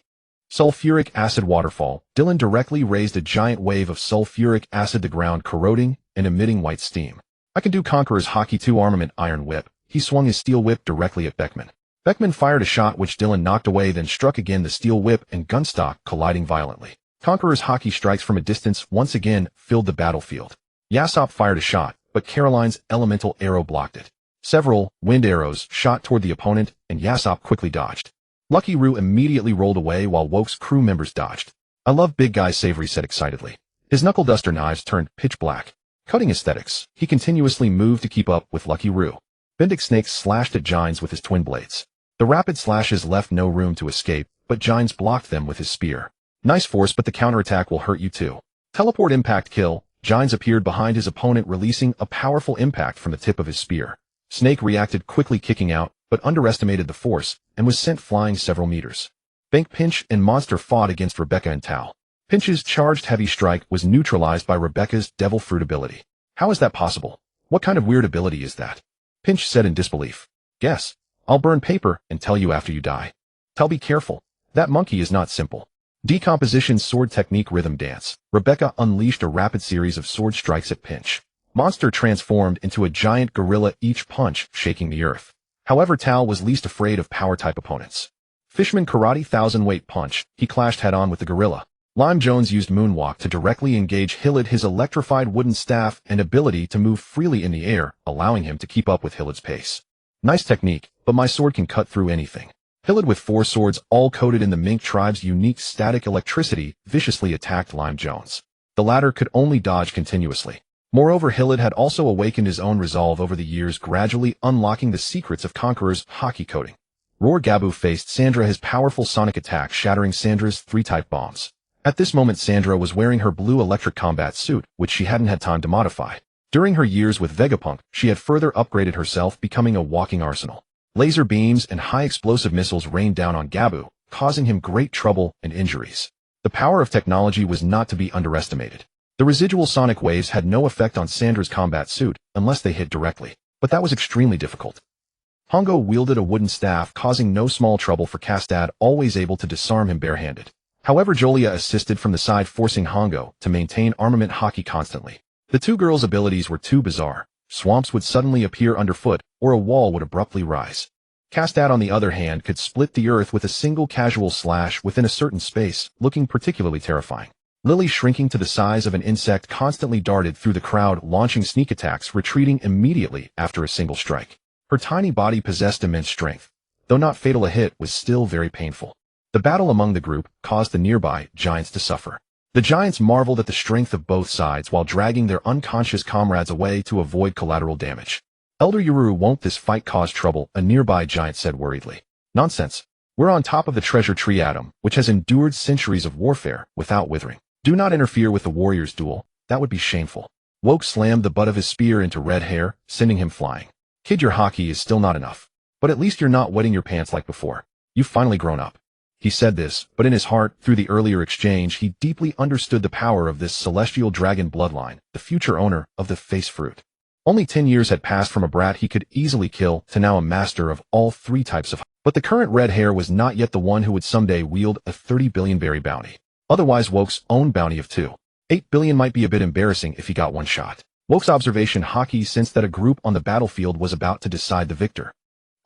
Sulfuric acid waterfall. Dylan directly raised a giant wave of sulfuric acid, the ground corroding and emitting white steam. I can do Conqueror's Haki 2 armament iron whip. He swung his steel whip directly at Beckman. Beckman fired a shot which Dylan knocked away, then struck again, the steel whip and gunstock colliding violently. Conqueror's Haki strikes from a distance once again filled the battlefield. Yassop fired a shot, but Caroline's elemental arrow blocked it. Several wind arrows shot toward the opponent, and Yassop quickly dodged. Lucky Roo immediately rolled away while Woke's crew members dodged. I love big guys, Savory said excitedly. His knuckle duster knives turned pitch black. Cutting aesthetics, he continuously moved to keep up with Lucky Roo. Bendick Snake slashed at Gines with his twin blades. The rapid slashes left no room to escape, but Gines blocked them with his spear. Nice force, but the counterattack will hurt you too. Teleport impact kill. Gines appeared behind his opponent, releasing a powerful impact from the tip of his spear. Snake reacted quickly, kicking out, but underestimated the force and was sent flying several meters. Bank Pinch and Monster fought against Rebecca and Tal. Pinch's charged heavy strike was neutralized by Rebecca's Devil Fruit ability. How is that possible? What kind of weird ability is that? Pinch said in disbelief. Guess. I'll burn paper and tell you after you die. Tal, be careful. That monkey is not simple. Decomposition sword technique rhythm dance. Rebecca unleashed a rapid series of sword strikes at Pinch. Monster transformed into a giant gorilla, each punch shaking the earth. However, Tal was least afraid of power-type opponents. Fishman Karate 1000-weight punch. He clashed head-on with the gorilla. Lime Jones used Moonwalk to directly engage Hillid, his electrified wooden staff and ability to move freely in the air, allowing him to keep up with Hillid's pace. Nice technique, but my sword can cut through anything. Hillid, with 4 swords all coated in the Mink tribe's unique static electricity, viciously attacked Lime Jones. The latter could only dodge continuously. Moreover, Hillid had also awakened his own resolve over the years, gradually unlocking the secrets of Conqueror's Haki coating. Roar Gabu faced Sandra, his powerful sonic attack shattering Sandra's 3-type bombs. At this moment, Sandra was wearing her blue electric combat suit, which she hadn't had time to modify. During her years with Vegapunk, she had further upgraded herself, becoming a walking arsenal. Laser beams and high-explosive missiles rained down on Gabu, causing him great trouble and injuries. The power of technology was not to be underestimated. The residual sonic waves had no effect on Sandra's combat suit, unless they hit directly, but that was extremely difficult. Hongo wielded a wooden staff, causing no small trouble for Castad, always able to disarm him barehanded. However, Jolia assisted from the side, forcing Hongo to maintain armament Haki constantly. The two girls' abilities were too bizarre. Swamps would suddenly appear underfoot, or a wall would abruptly rise. Castad, on the other hand, could split the earth with a single casual slash within a certain space, looking particularly terrifying. Lily, shrinking to the size of an insect, constantly darted through the crowd, launching sneak attacks, retreating immediately after a single strike. Her tiny body possessed immense strength. Though not fatal, a hit was still very painful. The battle among the group caused the nearby giants to suffer. The giants marveled at the strength of both sides while dragging their unconscious comrades away to avoid collateral damage. Elder Yuru, won't this fight cause trouble? A nearby giant said worriedly. Nonsense. We're on top of the treasure tree atom, which has endured centuries of warfare without withering. Do not interfere with the warriors' duel. That would be shameful. Woke slammed the butt of his spear into Redhair, sending him flying. Kid, your Haki is still not enough. But at least you're not wetting your pants like before. You've finally grown up. He said this, but in his heart, through the earlier exchange, he deeply understood the power of this celestial dragon bloodline, the future owner of the face fruit. Only 10 years had passed from a brat he could easily kill to now a master of all three types of. But the current red hair was not yet the one who would someday wield a 30 billion berry bounty. Otherwise, Woke's own bounty of 2.8 billion might be a bit embarrassing if he got one shot. Woke's observation Haki sensed that a group on the battlefield was about to decide the victor.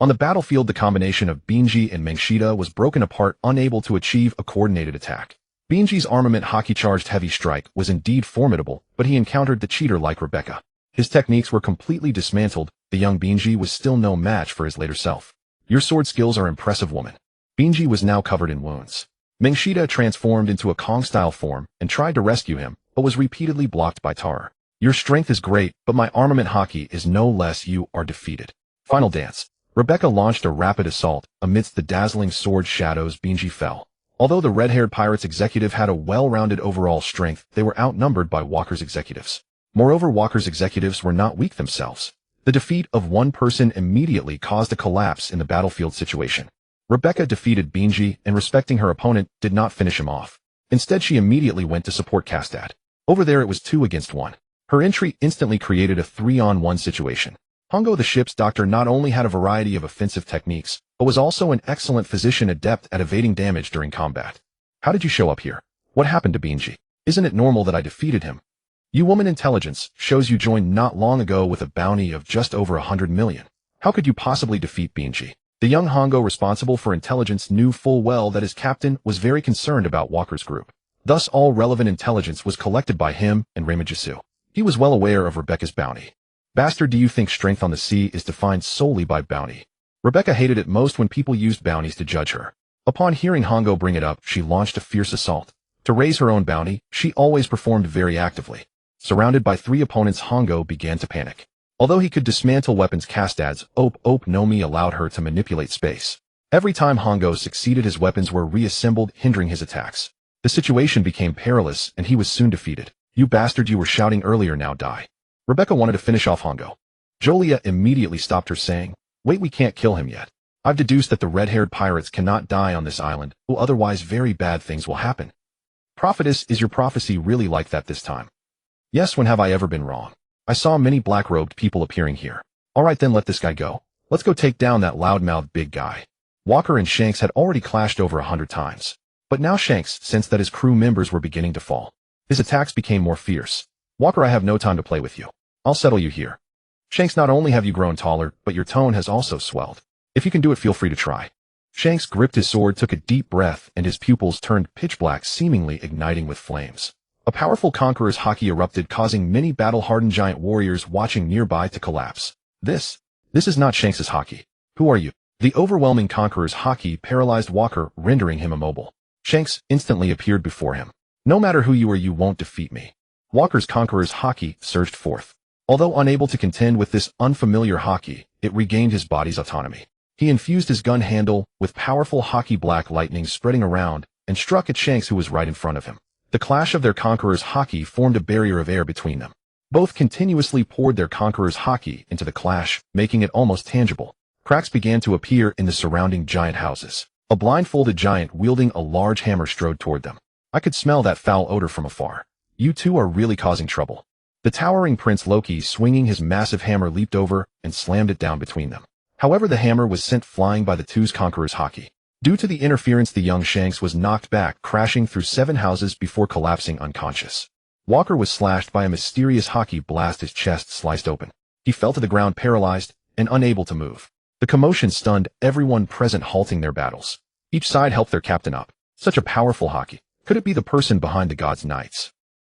On the battlefield, the combination of Binji and Mengshida was broken apart, unable to achieve a coordinated attack. Binji's armament Haki-charged heavy strike was indeed formidable, but he encountered the cheater like Rebecca. His techniques were completely dismantled. The young Binji was still no match for his later self. Your sword skills are impressive, woman. Binji was now covered in wounds. Mengshida transformed into a Kong-style form and tried to rescue him, but was repeatedly blocked by Tara. Your strength is great, but my armament Haki is no less. You are defeated. Final dance. Rebecca launched a rapid assault. Amidst the dazzling sword shadows, Binji fell. Although the red-haired pirate's executive had a well-rounded overall strength, they were outnumbered by Walker's executives. Moreover, Walker's executives were not weak themselves. The defeat of one person immediately caused a collapse in the battlefield situation. Rebecca defeated Binji, and respecting her opponent, did not finish him off. Instead, she immediately went to support Kastad. Over there it was 2 against 1. Her entry instantly created a 3-on-1 situation. Hongo, the ship's doctor, not only had a variety of offensive techniques, but was also an excellent physician adept at evading damage during combat. How did you show up here? What happened to Binji? Isn't it normal that I defeated him? You woman intelligence shows you joined not long ago with a bounty of just over 100 million. How could you possibly defeat Binji? The young Hongo responsible for intelligence knew full well that his captain was very concerned about Walker's group. Thus all relevant intelligence was collected by him and Ramajisu. He was well aware of Rebecca's bounty. Bastard, do you think strength on the sea is defined solely by bounty? Rebecca hated it most when people used bounties to judge her. Upon hearing Hongo bring it up, she launched a fierce assault. To raise her own bounty, she always performed very actively. Surrounded by 3 opponents, Hongo began to panic. Although he could dismantle weapons, Kastad's Ope no Mi allowed her to manipulate space. Every time Hongo succeeded, his weapons were reassembled, hindering his attacks. The situation became perilous, and he was soon defeated. You bastard, you were shouting earlier, now die. Rebecca wanted to finish off Hongo. Jolia immediately stopped her, saying, wait, we can't kill him yet. I've deduced that the red-haired pirates cannot die on this island, or otherwise very bad things will happen. Prophetess, is your prophecy really like that this time? Yes, when have I ever been wrong? I saw many black-robed people appearing here. Alright then, let this guy go. Let's go take down that loud-mouthed big guy. Walker and Shanks had already clashed over 100 times. But now Shanks sensed that his crew members were beginning to fall. His attacks became more fierce. Walker, I have no time to play with you. I'll settle you here. Shanks, not only have you grown taller, but your tone has also swelled. If you can do it, feel free to try. Shanks gripped his sword, took a deep breath, and his pupils turned pitch black, seemingly igniting with flames. A powerful conqueror's Haki erupted, causing many battle-hardened giant warriors watching nearby to collapse. This is not Shanks's Haki. Who are you? The overwhelming conqueror's Haki paralyzed Walker, rendering him immobile. Shanks instantly appeared before him. No matter who you are, you won't defeat me. Walker's conqueror's Haki surged forth. Although unable to contend with this unfamiliar Haki, it regained his body's autonomy. He infused his gun handle with powerful Haki black lightning spreading around and struck at Shanks, who was right in front of him. The clash of their conqueror's Haki formed a barrier of air between them. Both continuously poured their conqueror's Haki into the clash, making it almost tangible. Cracks began to appear in the surrounding giant houses. A blindfolded giant wielding a large hammer strode toward them. I could smell that foul odor from afar. You two are really causing trouble. The towering Prince Loki, swinging his massive hammer, leaped over and slammed it down between them. However, the hammer was sent flying by the two's conqueror's Haki. Due to the interference, the young Shanks was knocked back, crashing through 7 houses before collapsing unconscious. Walker was slashed by a mysterious Haki blast, his chest sliced open. He fell to the ground paralyzed and unable to move. The commotion stunned everyone present, halting their battles. Each side helped their captain up. Such a powerful Haki. Could it be the person behind the God's Knights?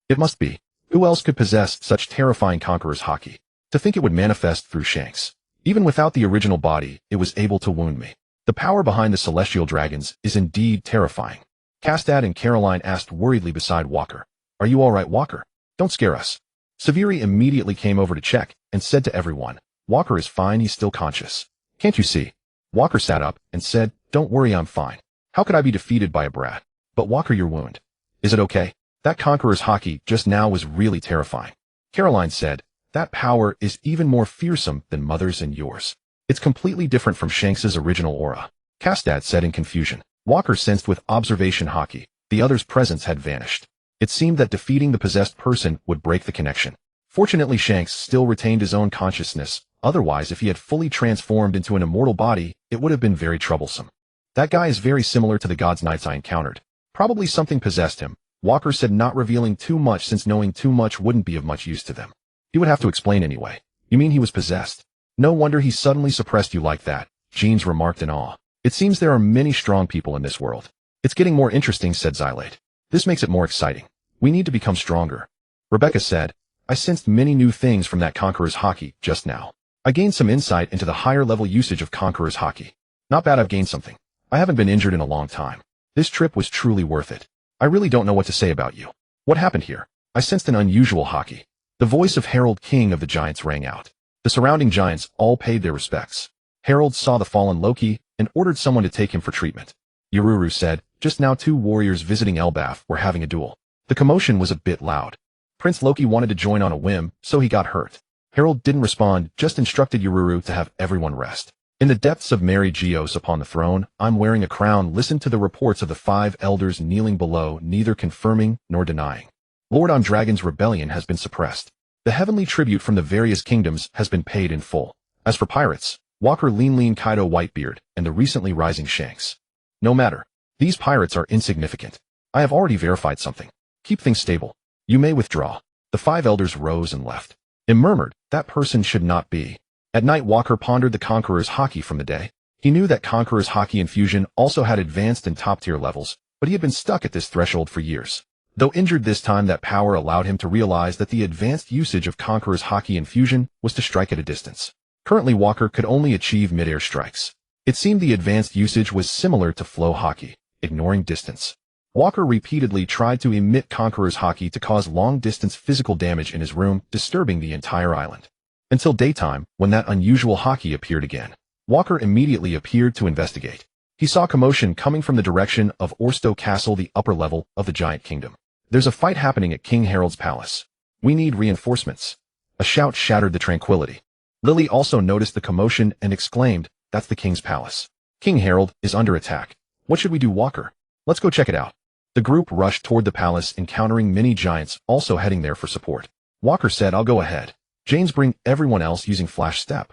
It must be. Who else could possess such terrifying conqueror's Haki? To think it would manifest through Shanks. Even without the original body, it was able to wound me. The power behind the celestial dragons is indeed terrifying. Kastad and Caroline asked worriedly beside Walker. Are you all right, Walker? Don't scare us. Severi immediately came over to check and said to everyone, Walker is fine, he's still conscious. Can't you see? Walker sat up and said, don't worry, I'm fine. How could I be defeated by a brat? But Walker, your wound. Is it okay? That conqueror's Haki just now was really terrifying. Caroline said, that power is even more fearsome than mother's and yours. It's completely different from Shanks's original aura. Kastad said in confusion. Walker sensed with observation Haki. The other's presence had vanished. It seemed that defeating the possessed person would break the connection. Fortunately, Shanks still retained his own consciousness. Otherwise, if he had fully transformed into an immortal body, it would have been very troublesome. That guy is very similar to the God's Knights I encountered. Probably something possessed him. Walker said, not revealing too much since knowing too much wouldn't be of much use to them. He would have to explain anyway. You mean he was possessed? No wonder he suddenly suppressed you like that, Jeans remarked in awe. It seems there are many strong people in this world. It's getting more interesting, said Xylate. This makes it more exciting. We need to become stronger. Rebecca said, I sensed many new things from that Conqueror's Haki just now. I gained some insight into the higher level usage of Conqueror's Haki. Not bad, I've gained something. I haven't been injured in a long time. This trip was truly worth it. I really don't know what to say about you. What happened here? I sensed an unusual Haki. The voice of Harold, king of the giants, rang out. The surrounding giants all paid their respects. Harold saw the fallen Loki and ordered someone to take him for treatment. Ururu said, just now 2 warriors visiting Elbaf were having a duel. The commotion was a bit loud. Prince Loki wanted to join on a whim, so he got hurt. Harold didn't respond, just instructed Ururu to have everyone rest. In the depths of Mary Geos upon the throne, I'm wearing a crown. Listen to the reports of the 5 elders kneeling below, neither confirming nor denying. Lord Ondragon's rebellion has been suppressed. The heavenly tribute from the various kingdoms has been paid in full. As for pirates, Walker Lean Kaido Whitebeard, and the recently rising Shanks. No matter. These pirates are insignificant. I have already verified something. Keep things stable. You may withdraw. The 5 elders rose and left. Im murmured, that person should not be. At night, Walker pondered the Conqueror's Haki from the day. He knew that Conqueror's Haki infusion also had advanced and top-tier levels, but he had been stuck at this threshold for years. Though injured this time, that power allowed him to realize that the advanced usage of Conqueror's Haki infusion was to strike at a distance. Currently, Walker could only achieve mid-air strikes. It seemed the advanced usage was similar to flow Haki, ignoring distance. Walker repeatedly tried to emit Conqueror's Haki to cause long-distance physical damage in his room, disturbing the entire island. Until daytime, when that unusual Haki appeared again. Walker immediately appeared to investigate. He saw commotion coming from the direction of Orsto Castle, the upper level of the giant kingdom. There's a fight happening at King Harold's palace. We need reinforcements. A shout shattered the tranquility. Lily also noticed the commotion and exclaimed, that's the king's palace. King Harold is under attack. What should we do, Walker? Let's go check it out. The group rushed toward the palace, encountering many giants also heading there for support. Walker said, I'll go ahead. James, bring everyone else using flash step.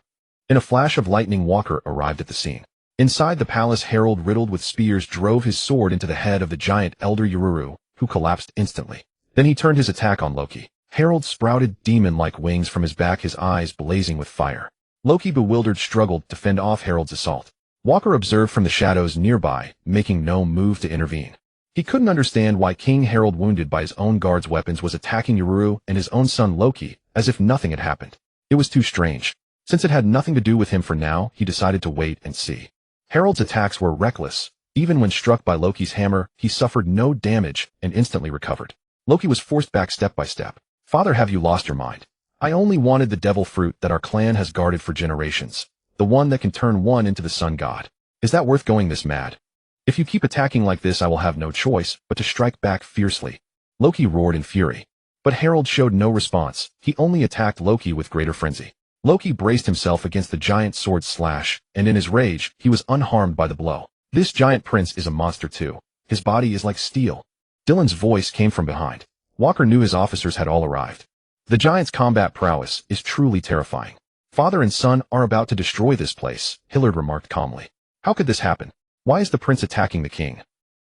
In a flash of lightning, Walker arrived at the scene. Inside the palace, Harold, riddled with spears, drove his sword into the head of the giant elder Ururu, who collapsed instantly. Then he turned his attack on Loki. Harold sprouted demon-like wings from his back, his eyes blazing with fire. Loki, bewildered, struggled to fend off Harold's assault. Walker observed from the shadows nearby, making no move to intervene. He couldn't understand why King Harold, wounded by his own guard's weapons, was attacking Ururu and his own son Loki, as if nothing had happened. It was too strange. Since it had nothing to do with him for now, he decided to wait and see. Harold's attacks were reckless. Even when struck by Loki's hammer, he suffered no damage and instantly recovered. Loki was forced back step by step. Father, have you lost your mind? I only wanted the devil fruit that our clan has guarded for generations. The one that can turn one into the sun god. Is that worth going this mad? If you keep attacking like this, I will have no choice but to strike back fiercely. Loki roared in fury. But Harold showed no response. He only attacked Loki with greater frenzy. Loki braced himself against the giant sword slash, and in his rage, he was unharmed by the blow. This giant prince is a monster too. His body is like steel. Dylan's voice came from behind. Walker knew his officers had all arrived. The giant's combat prowess is truly terrifying. Father and son are about to destroy this place, Hillard remarked calmly. How could this happen? Why is the prince attacking the king?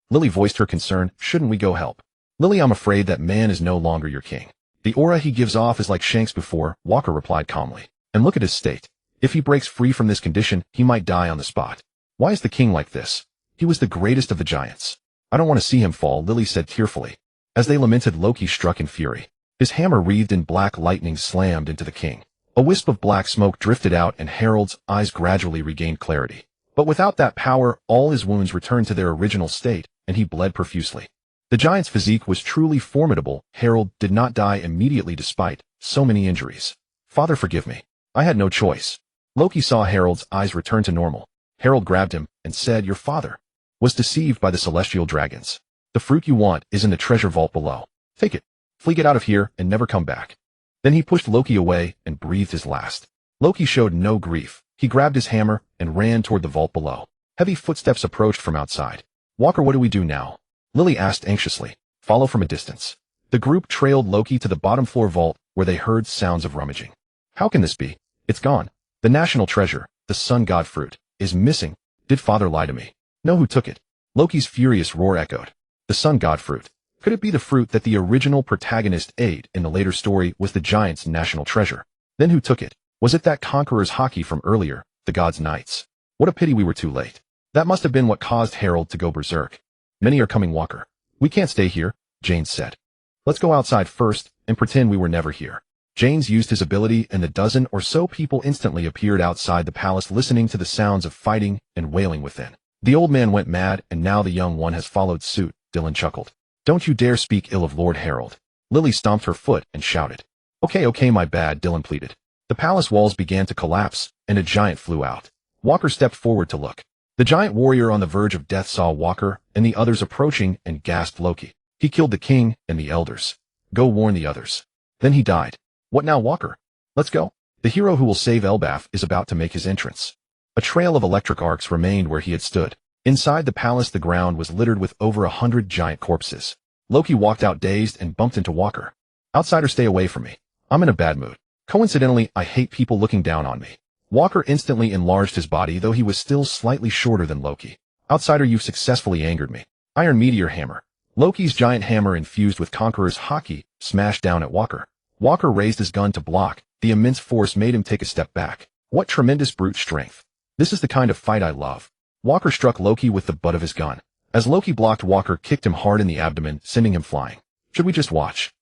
Lily voiced her concern. Shouldn't we go help? Lily, I'm afraid that man is no longer your king. The aura he gives off is like Shanks before, Walker replied calmly. And look at his state. If he breaks free from this condition, he might die on the spot. Why is the king like this? He was the greatest of the giants. I don't want to see him fall, Lily said tearfully. As they lamented, Loki struck in fury. His hammer, wreathed in black lightning, slammed into the king. A wisp of black smoke drifted out, and Harold's eyes gradually regained clarity. But without that power, all his wounds returned to their original state, and he bled profusely. The giant's physique was truly formidable. Harold did not die immediately despite so many injuries. Father, forgive me. I had no choice. Loki saw Harold's eyes return to normal. Harold grabbed him and said, your father was deceived by the celestial dragons. The fruit you want is in the treasure vault below. Take it. Flee, get out of here, and never come back. Then he pushed Loki away and breathed his last. Loki showed no grief. He grabbed his hammer and ran toward the vault below. Heavy footsteps approached from outside. Walker, what do we do now? Lily asked anxiously. Follow from a distance. The group trailed Loki to the bottom floor vault, where they heard sounds of rummaging. How can this be? It's gone. The national treasure, the sun god fruit, is missing. Did father lie to me? Know who took it? Loki's furious roar echoed. The sun god fruit. Could it be the fruit that the original protagonist ate in the later story was the giant's national treasure? Then who took it? Was it that conqueror's haki from earlier, the god's knights? What a pity we were too late. That must have been what caused Harold to go berserk. Many are coming, Walker. We can't stay here, James said. Let's go outside first and pretend we were never here. James used his ability and the dozen or so people instantly appeared outside the palace listening to the sounds of fighting and wailing within. The old man went mad and now the young one has followed suit, Dylan chuckled. Don't you dare speak ill of Lord Harold. Lily stomped her foot and shouted. Okay, my bad, Dylan pleaded. The palace walls began to collapse and a giant flew out. Walker stepped forward to look. The giant warrior on the verge of death saw Walker and the others approaching and gasped Loki. He killed the king and the elders. Go warn the others. Then he died. What now, Walker? Let's go. The hero who will save Elbaf is about to make his entrance. A trail of electric arcs remained where he had stood. Inside the palace the ground was littered with over 100 giant corpses. Loki walked out dazed and bumped into Walker. Outsider, stay away from me. I'm in a bad mood. Coincidentally, I hate people looking down on me. Walker instantly enlarged his body, though he was still slightly shorter than Loki. Outsider, you've successfully angered me. Iron Meteor Hammer. Loki's giant hammer infused with Conqueror's Haki smashed down at Walker. Walker raised his gun to block. The immense force made him take a step back. What tremendous brute strength. This is the kind of fight I love. Walker struck Loki with the butt of his gun. As Loki blocked, Walker kicked him hard in the abdomen, sending him flying. Should we just watch?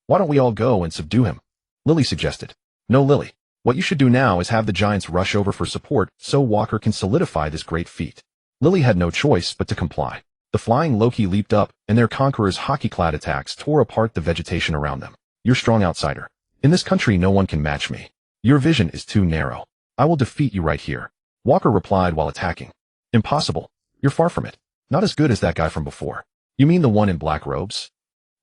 Why don't we all go and subdue him? Lily suggested. No, Lily. What you should do now is have the giants rush over for support so Walker can solidify this great feat. Lily had no choice but to comply. The flying Loki leaped up, and their Conqueror's Haki-clad attacks tore apart the vegetation around them. You're strong, outsider. In this country no one can match me. Your vision is too narrow. I will defeat you right here. Walker replied while attacking. Impossible. You're far from it. Not as good as that guy from before. You mean the one in black robes?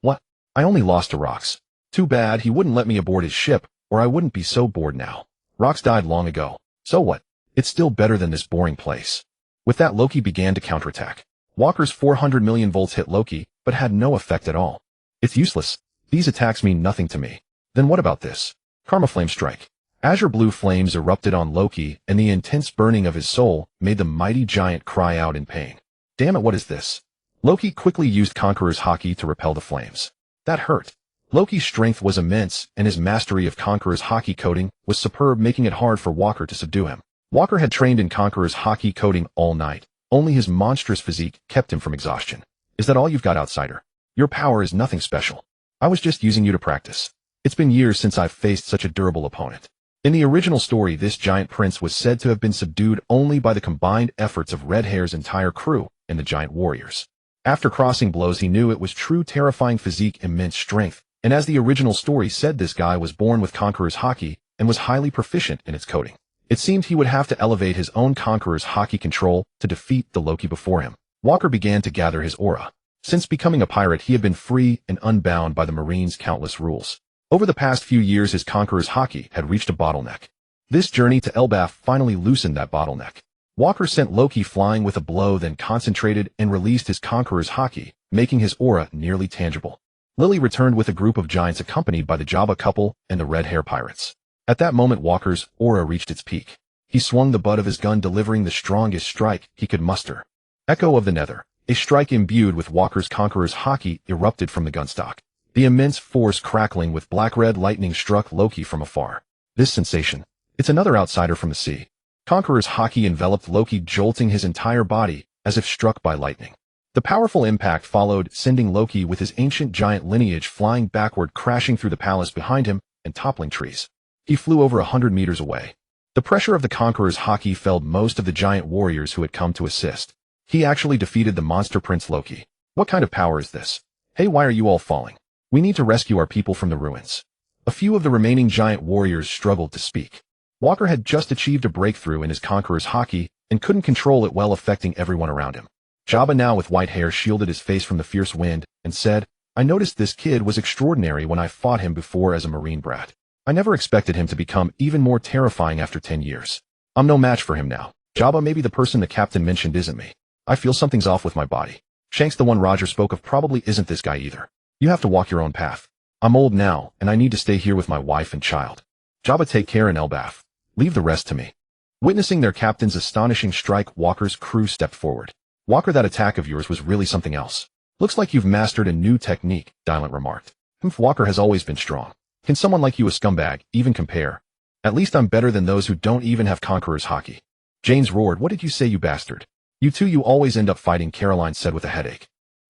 What? I only lost to Rox. Too bad he wouldn't let me aboard his ship, or I wouldn't be so bored now. Rox died long ago. So what? It's still better than this boring place. With that, Loki began to counterattack. Walker's 400 million volts hit Loki, but had no effect at all. It's useless. These attacks mean nothing to me. Then what about this? Karma Flame Strike. Azure blue flames erupted on Loki, and the intense burning of his soul made the mighty giant cry out in pain. Damn it, what is this? Loki quickly used Conqueror's Haki to repel the flames. That hurt. Loki's strength was immense, and his mastery of Conqueror's Haki coding was superb, making it hard for Walker to subdue him. Walker had trained in Conqueror's Haki coding all night. Only his monstrous physique kept him from exhaustion. Is that all you've got, outsider? Your power is nothing special. I was just using you to practice. It's been years since I've faced such a durable opponent. In the original story, this giant prince was said to have been subdued only by the combined efforts of Red Hair's entire crew and the giant warriors. After crossing blows, he knew it was true terrifying physique, immense strength, and as the original story said, this guy was born with Conqueror's Haki and was highly proficient in its coding. It seemed he would have to elevate his own Conqueror's Haki control to defeat the Loki before him. Walker began to gather his aura. Since becoming a pirate, he had been free and unbound by the Marine's countless rules. Over the past few years, his Conqueror's Haki had reached a bottleneck. This journey to Elbaf finally loosened that bottleneck. Walker sent Loki flying with a blow, then concentrated and released his Conqueror's Haki, making his aura nearly tangible. Lily returned with a group of giants accompanied by the Jabba couple and the Red Hair Pirates. At that moment, Walker's aura reached its peak. He swung the butt of his gun, delivering the strongest strike he could muster. Echo of the Nether. A strike imbued with Walker's Conqueror's Haki erupted from the gunstock. The immense force crackling with black-red lightning struck Loki from afar. This sensation. It's another outsider from the sea. Conqueror's Haki enveloped Loki, jolting his entire body as if struck by lightning. The powerful impact followed, sending Loki with his ancient giant lineage flying backward, crashing through the palace behind him and toppling trees. He flew over 100 meters away. The pressure of the Conqueror's Haki felled most of the giant warriors who had come to assist. He actually defeated the monster Prince Loki. What kind of power is this? Hey, why are you all falling? We need to rescue our people from the ruins. A few of the remaining giant warriors struggled to speak. Walker had just achieved a breakthrough in his Conqueror's Haki and couldn't control it well, affecting everyone around him. Jabba, now with white hair, shielded his face from the fierce wind and said, I noticed this kid was extraordinary when I fought him before as a Marine brat. I never expected him to become even more terrifying after 10 years. I'm no match for him now. Jabba, maybe the person the captain mentioned isn't me. I feel something's off with my body. Shanks, the one Roger spoke of, probably isn't this guy either. You have to walk your own path. I'm old now, and I need to stay here with my wife and child. Jabba, take care in Elbaf. Leave the rest to me. Witnessing their captain's astonishing strike, Walker's crew stepped forward. Walker, that attack of yours was really something else. Looks like you've mastered a new technique, Dylan remarked. Walker has always been strong. Can someone like you, a scumbag, even compare? At least I'm better than those who don't even have Conqueror's Haki. James roared, what did you say, you bastard? You two, you always end up fighting, Caroline said with a headache.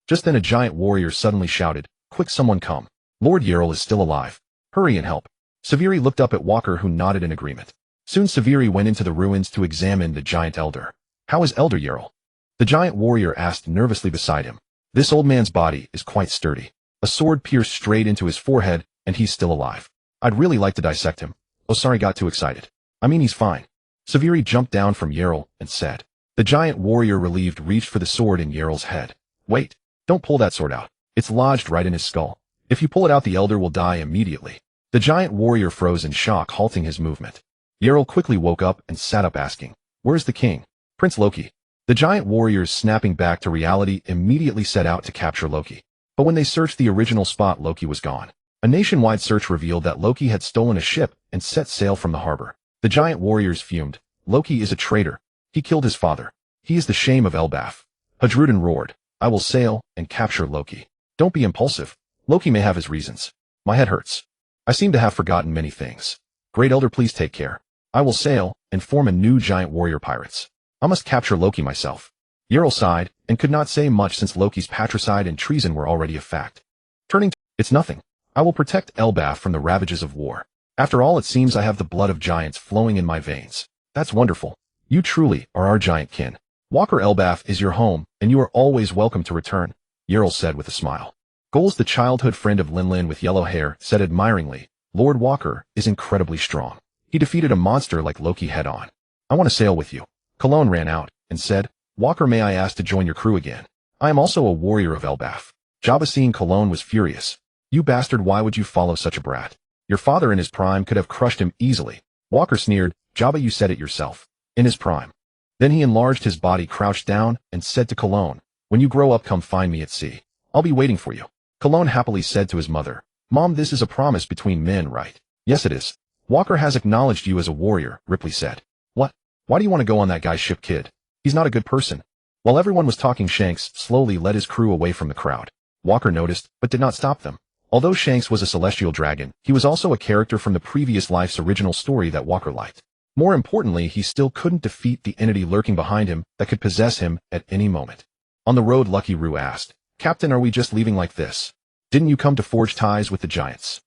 Just then a giant warrior suddenly shouted, quick, someone come. Lord Yarl is still alive. Hurry and help. Severi looked up at Walker, who nodded in agreement. Soon Severi went into the ruins to examine the giant elder. How is Elder Yarl? The giant warrior asked nervously beside him. This old man's body is quite sturdy. A sword pierced straight into his forehead, and he's still alive. I'd really like to dissect him. Oh, sorry, got too excited. I mean, he's fine. Severi jumped down from Yarl and said. The giant warrior, relieved, reached for the sword in Yarl's head. Wait, don't pull that sword out. It's lodged right in his skull. If you pull it out, the elder will die immediately. The giant warrior froze in shock, halting his movement. Yarl quickly woke up and sat up, asking, where's the king? Prince Loki. The giant warriors, snapping back to reality, immediately set out to capture Loki. But when they searched the original spot, Loki was gone. A nationwide search revealed that Loki had stolen a ship and set sail from the harbor. The giant warriors fumed. Loki is a traitor. He killed his father. He is the shame of Elbaf. Hadrudin roared. I will sail and capture Loki. Don't be impulsive. Loki may have his reasons. My head hurts. I seem to have forgotten many things. Great Elder, please take care. I will sail and form a new giant warrior pirates. I must capture Loki myself. Yarl sighed and could not say much, since Loki's patricide and treason were already a fact. Turning to, it's nothing. I will protect Elbaf from the ravages of war. After all, it seems I have the blood of giants flowing in my veins. That's wonderful. You truly are our giant kin. Walker, Elbaf is your home, and you are always welcome to return, Yarl said with a smile. Goals, the childhood friend of Linlin with yellow hair, said admiringly, Lord Walker is incredibly strong. He defeated a monster like Loki head on. I want to sail with you. Cologne ran out and said, Walker, may I ask to join your crew again? I am also a warrior of Elbaf. Jabba, seeing Cologne, was furious. You bastard, why would you follow such a brat? Your father in his prime could have crushed him easily. Walker sneered, Jabba, you said it yourself. In his prime. Then he enlarged his body, crouched down, and said to Cologne, when you grow up, come find me at sea. I'll be waiting for you. Cologne happily said to his mother, Mom, this is a promise between men, right? Yes, it is. Walker has acknowledged you as a warrior, Ripley said. What? Why do you want to go on that guy's ship, kid? He's not a good person. While everyone was talking, Shanks slowly led his crew away from the crowd. Walker noticed, but did not stop them. Although Shanks was a celestial dragon, he was also a character from the previous life's original story that Walker liked. More importantly, he still couldn't defeat the entity lurking behind him that could possess him at any moment. On the road, Lucky Roo asked, Captain, are we just leaving like this? Didn't you come to forge ties with the giants?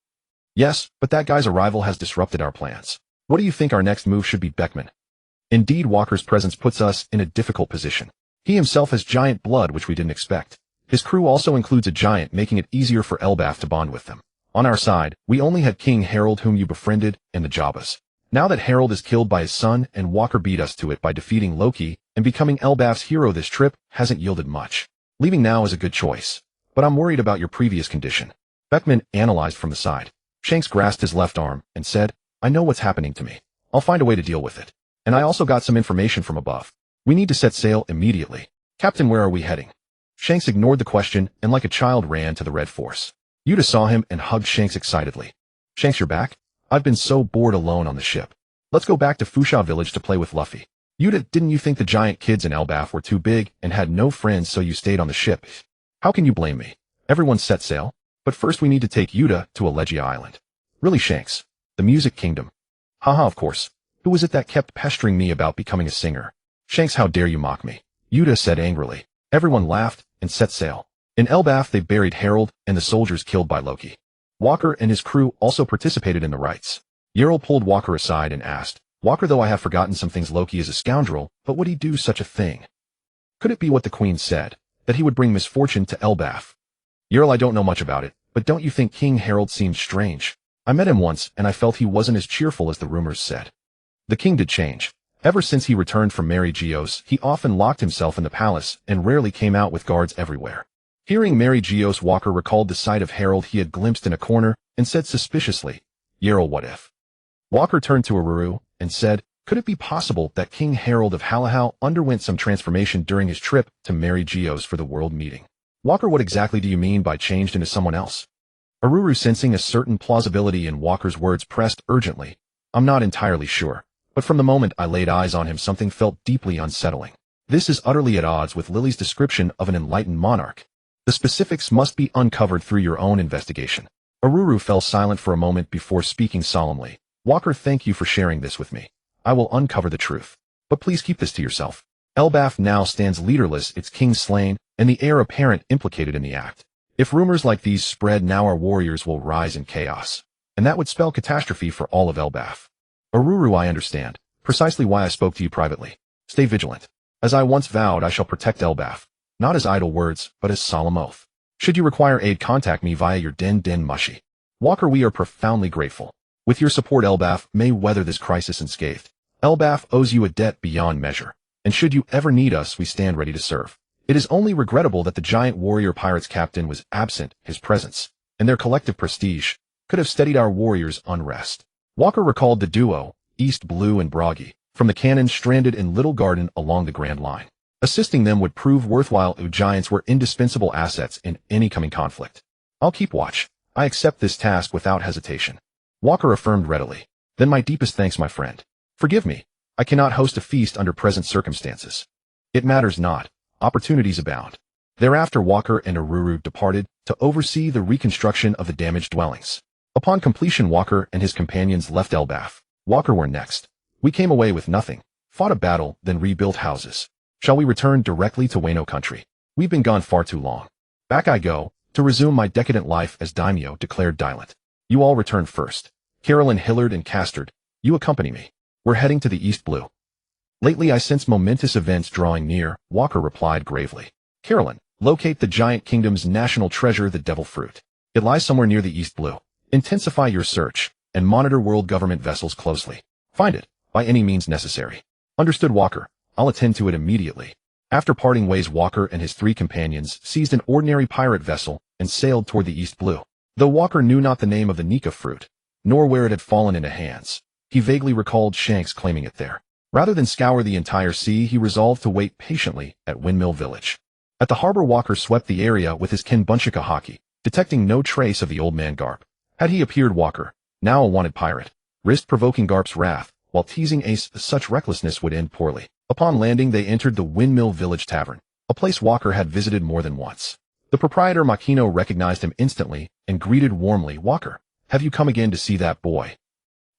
Yes, but that guy's arrival has disrupted our plans. What do you think our next move should be, Beckman? Indeed, Walker's presence puts us in a difficult position. He himself has giant blood, which we didn't expect. His crew also includes a giant, making it easier for Elbaf to bond with them. On our side, we only had King Harold, whom you befriended, and the Jabbas. Now that Harold is killed by his son and Walker beat us to it by defeating Loki and becoming Elbaf's hero, this trip hasn't yielded much. Leaving now is a good choice. But I'm worried about your previous condition. Beckman analyzed from the side. Shanks grasped his left arm and said, I know what's happening to me. I'll find a way to deal with it. And I also got some information from above. We need to set sail immediately. Captain, where are we heading? Shanks ignored the question and like a child ran to the Red Force. Yuta saw him and hugged Shanks excitedly. Shanks, you're back? I've been so bored alone on the ship. Let's go back to Fusha Village to play with Luffy. Yuta, didn't you think the giant kids in Elbaf were too big and had no friends, so you stayed on the ship? How can you blame me? Everyone set sail. But first we need to take Yuta to Elegia Island. Really, Shanks? The Music Kingdom? Haha, of course. Who was it that kept pestering me about becoming a singer? Shanks, how dare you mock me? Yuta said angrily. Everyone laughed and set sail. In Elbaf, they buried Harold and the soldiers killed by Loki. Walker and his crew also participated in the rites. Yarl pulled Walker aside and asked, Walker, though I have forgotten some things, Loki is a scoundrel, but would he do such a thing? Could it be what the Queen said, that he would bring misfortune to Elbaf? Yarl, I don't know much about it, but don't you think King Harold seems strange? I met him once, and I felt he wasn't as cheerful as the rumors said. The king did change. Ever since he returned from Mary Geos, he often locked himself in the palace and rarely came out, with guards everywhere. Hearing Mary Geos, Walker recalled the sight of Harold he had glimpsed in a corner and said suspiciously, Yarl, what if? Walker turned to Aruru and said, could it be possible that King Harold of Halahal underwent some transformation during his trip to Mary Geos for the world meeting? Walker, what exactly do you mean by changed into someone else? Aruru, sensing a certain plausibility in Walker's words, pressed urgently. I'm not entirely sure, but from the moment I laid eyes on him, something felt deeply unsettling. This is utterly at odds with Lily's description of an enlightened monarch. The specifics must be uncovered through your own investigation. Aruru fell silent for a moment before speaking solemnly. Walker, thank you for sharing this with me. I will uncover the truth. But please keep this to yourself. Elbaf now stands leaderless, its king slain, and the heir apparent implicated in the act. If rumors like these spread now, our warriors will rise in chaos. And that would spell catastrophe for all of Elbaf. Aruru, I understand. Precisely why I spoke to you privately. Stay vigilant. As I once vowed, I shall protect Elbaf. Not as idle words, but as solemn oath. Should you require aid, contact me via your Den Mushi. Walker, we are profoundly grateful. With your support, Elbaf may weather this crisis unscathed. Elbaf owes you a debt beyond measure. And should you ever need us, we stand ready to serve. It is only regrettable that the giant warrior pirates captain was absent. His presence, and their collective prestige, could have steadied our warriors' unrest. Walker recalled the duo, East Blue and Broggy, from the cannon stranded in Little Garden along the Grand Line. Assisting them would prove worthwhile. Giants were indispensable assets in any coming conflict. I'll keep watch. I accept this task without hesitation. Walker affirmed readily. Then my deepest thanks, my friend. Forgive me. I cannot host a feast under present circumstances. It matters not. Opportunities abound. Thereafter, Walker and Aruru departed to oversee the reconstruction of the damaged dwellings. Upon completion, Walker and his companions left Elbaf. Walker, were next. We came away with nothing, fought a battle, then rebuilt houses. Shall we return directly to Wano country? We've been gone far too long. Back I go, to resume my decadent life as daimyo, declared Dylant. You all return first. Carolyn, Hillard, and Castard, you accompany me. We're heading to the East Blue. Lately I sense momentous events drawing near, Walker replied gravely. Carolyn, locate the giant kingdom's national treasure, the Devil Fruit. It lies somewhere near the East Blue. Intensify your search, and monitor world government vessels closely. Find it, by any means necessary. Understood, Walker. I'll attend to it immediately. After parting ways, Walker and his 3 companions seized an ordinary pirate vessel and sailed toward the East Blue. Though Walker knew not the name of the Nika fruit, nor where it had fallen into hands, he vaguely recalled Shanks claiming it there. Rather than scour the entire sea, he resolved to wait patiently at Windmill Village. At the harbor, Walker swept the area with his Kenbunchika Haki, detecting no trace of the old man Garp. Had he appeared, Walker, now a wanted pirate, risked provoking Garp's wrath, while teasing Ace. Such recklessness would end poorly. Upon landing, they entered the Windmill Village Tavern, a place Walker had visited more than once. The proprietor Makino recognized him instantly and greeted warmly. Walker, have you come again to see that boy?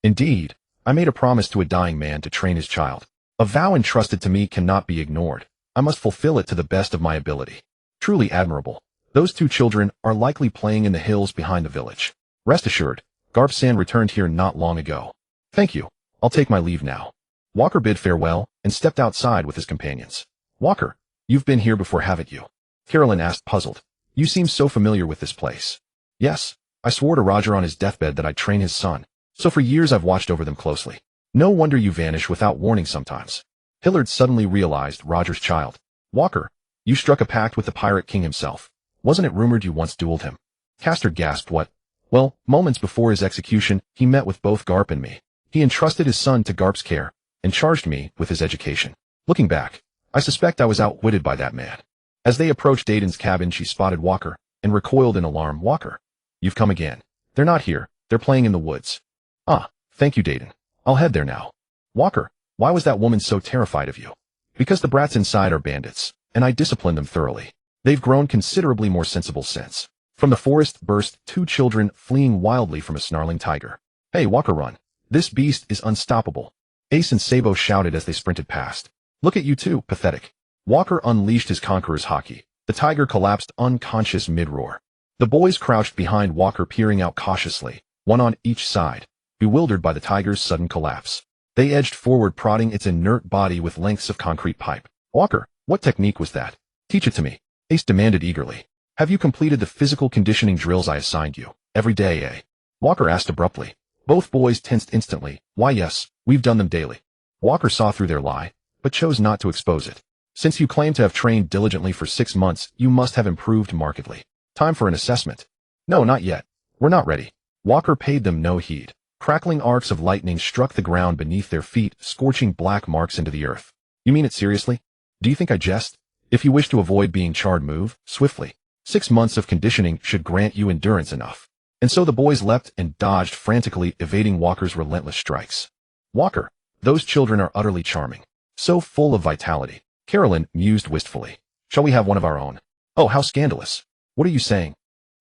Indeed. I made a promise to a dying man to train his child. A vow entrusted to me cannot be ignored. I must fulfill it to the best of my ability. Truly admirable. Those 2 children are likely playing in the hills behind the village. Rest assured, Garp-san returned here not long ago. Thank you. I'll take my leave now. Walker bid farewell and stepped outside with his companions. Walker, you've been here before, haven't you? Carolyn asked, puzzled. You seem so familiar with this place. Yes, I swore to Roger on his deathbed that I'd train his son. So for years I've watched over them closely. No wonder you vanish without warning sometimes. Hillard suddenly realized Roger's child. Walker, you struck a pact with the Pirate King himself. Wasn't it rumored you once dueled him? Castard gasped. What? Well, moments before his execution, he met with both Garp and me. He entrusted his son to Garp's care, and charged me with his education. Looking back, I suspect I was outwitted by that man. As they approached Dayton's cabin, she spotted Walker, and recoiled in alarm. Walker, you've come again. They're not here, they're playing in the woods. Ah, thank you, Dayton. I'll head there now. Walker, why was that woman so terrified of you? Because the brats inside are bandits, and I disciplined them thoroughly. They've grown considerably more sensible since. From the forest burst 2 children fleeing wildly from a snarling tiger. Hey, Walker, run. This beast is unstoppable. Ace and Sabo shouted as they sprinted past. Look at you 2, pathetic. Walker unleashed his conqueror's Haki. The tiger collapsed unconscious mid-roar. The boys crouched behind Walker, peering out cautiously, one on each side, bewildered by the tiger's sudden collapse. They edged forward, prodding its inert body with lengths of concrete pipe. Walker, what technique was that? Teach it to me, Ace demanded eagerly. Have you completed the physical conditioning drills I assigned you? Every day, eh? Walker asked abruptly. Both boys tensed instantly. Why, yes, we've done them daily. Walker saw through their lie, but chose not to expose it. Since you claim to have trained diligently for 6 months, you must have improved markedly. Time for an assessment. No, not yet. We're not ready. Walker paid them no heed. Crackling arcs of lightning struck the ground beneath their feet, scorching black marks into the earth. You mean it seriously? Do you think I jest? If you wish to avoid being charred, move swiftly. 6 months of conditioning should grant you endurance enough. And so the boys leapt and dodged frantically, evading Walker's relentless strikes. Walker, those children are utterly charming. So full of vitality. Carolyn mused wistfully. Shall we have one of our own? Oh, how scandalous. What are you saying?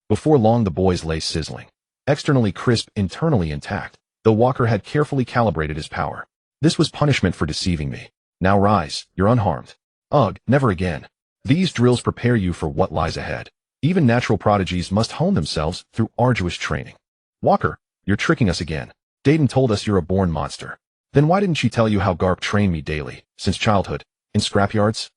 Before long the boys lay sizzling. Externally crisp, internally intact, though Walker had carefully calibrated his power. This was punishment for deceiving me. Now rise, you're unharmed. Ugh, never again. These drills prepare you for what lies ahead. Even natural prodigies must hone themselves through arduous training. Walker, you're tricking us again. Dayton told us you're a born monster. Then why didn't she tell you how Garp trained me daily, since childhood, in scrapyards?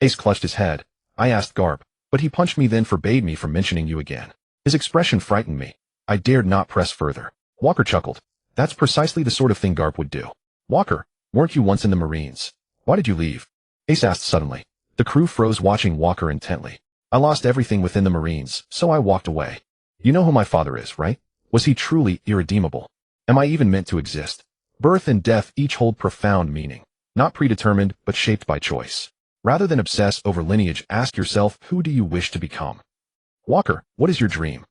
Ace clutched his head. I asked Garp, but he punched me then forbade me from mentioning you again. His expression frightened me. I dared not press further. Walker chuckled. That's precisely the sort of thing Garp would do. Walker, weren't you once in the Marines? Why did you leave? Ace asked suddenly. The crew froze, watching Walker intently. I lost everything within the Marines, so I walked away. You know who my father is, right? Was he truly irredeemable? Am I even meant to exist? Birth and death each hold profound meaning. Not predetermined, but shaped by choice. Rather than obsess over lineage, ask yourself, who do you wish to become? Walker, what is your dream?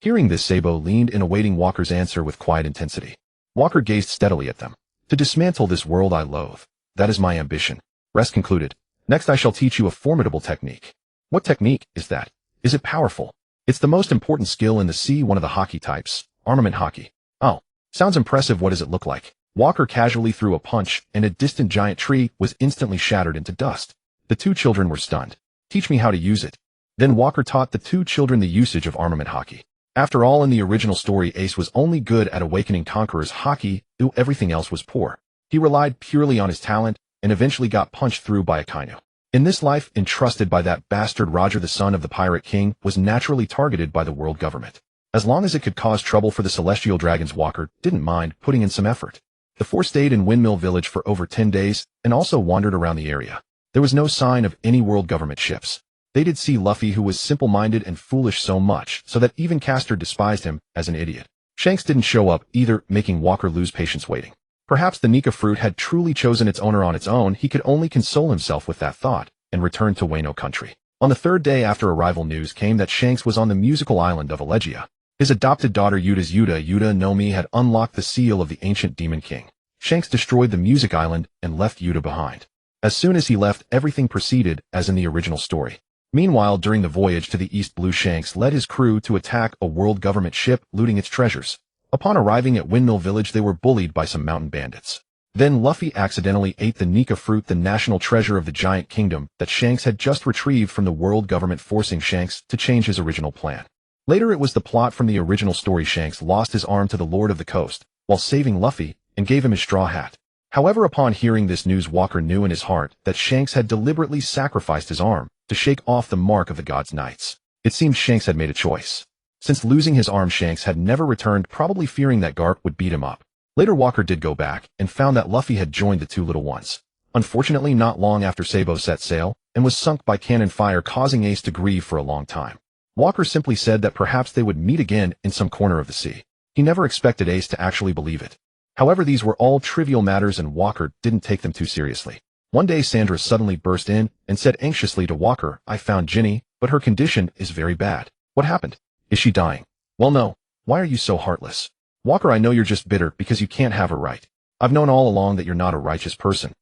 Hearing this, Sabo leaned in, awaiting Walker's answer with quiet intensity. Walker gazed steadily at them. To dismantle this world I loathe. That is my ambition. Rest concluded. Next I shall teach you a formidable technique. What technique is that? Is it powerful? It's the most important skill in the sea, one of the Haki types, armament Haki. Oh, sounds impressive. What does it look like? Walker casually threw a punch, and a distant giant tree was instantly shattered into dust. The two children were stunned. Teach me how to use it. Then Walker taught the two children the usage of armament Haki. After all, in the original story, Ace was only good at awakening conquerors Haki, though everything else was poor. He relied purely on his talent, and eventually got punched through by Akainu. In this life, entrusted by that bastard Roger, the son of the Pirate King, was naturally targeted by the world government. As long as it could cause trouble for the celestial dragons, Walker didn't mind putting in some effort. The four stayed in Windmill Village for over 10 days, and also wandered around the area. There was no sign of any world government ships. They did see Luffy, who was simple-minded and foolish so much so that even Castor despised him as an idiot. Shanks didn't show up either, making Walker lose patience waiting. Perhaps the Nika fruit had truly chosen its owner on its own. He could only console himself with that thought, and returned to Wano country. On the third day after arrival, news came that Shanks was on the musical island of Elegia. His adopted daughter Yuta no Mi had unlocked the seal of the ancient Demon King. Shanks destroyed the music island and left Yuta behind. As soon as he left, everything proceeded as in the original story. Meanwhile, during the voyage to the East Blue, Shanks led his crew to attack a world government ship, looting its treasures. Upon arriving at Windmill Village, they were bullied by some mountain bandits. Then Luffy accidentally ate the Nika fruit, the national treasure of the giant kingdom that Shanks had just retrieved from the world government, forcing Shanks to change his original plan. Later, it was the plot from the original story. Shanks lost his arm to the Lord of the Coast while saving Luffy, and gave him his straw hat. However, upon hearing this news, Walker knew in his heart that Shanks had deliberately sacrificed his arm to shake off the mark of the God's Knights. It seemed Shanks had made a choice. Since losing his arm, Shanks had never returned, probably fearing that Garp would beat him up. Later, Walker did go back and found that Luffy had joined the two little ones. Unfortunately, not long after, Sabo set sail and was sunk by cannon fire, causing Ace to grieve for a long time. Walker simply said that perhaps they would meet again in some corner of the sea. He never expected Ace to actually believe it. However, these were all trivial matters, and Walker didn't take them too seriously. One day, Sandra suddenly burst in and said anxiously to Walker, I found Ginny, but her condition is very bad. What happened? Is she dying? Well, no. Why are you so heartless? Walker, I know you're just bitter because you can't have her right. I've known all along that you're not a righteous person.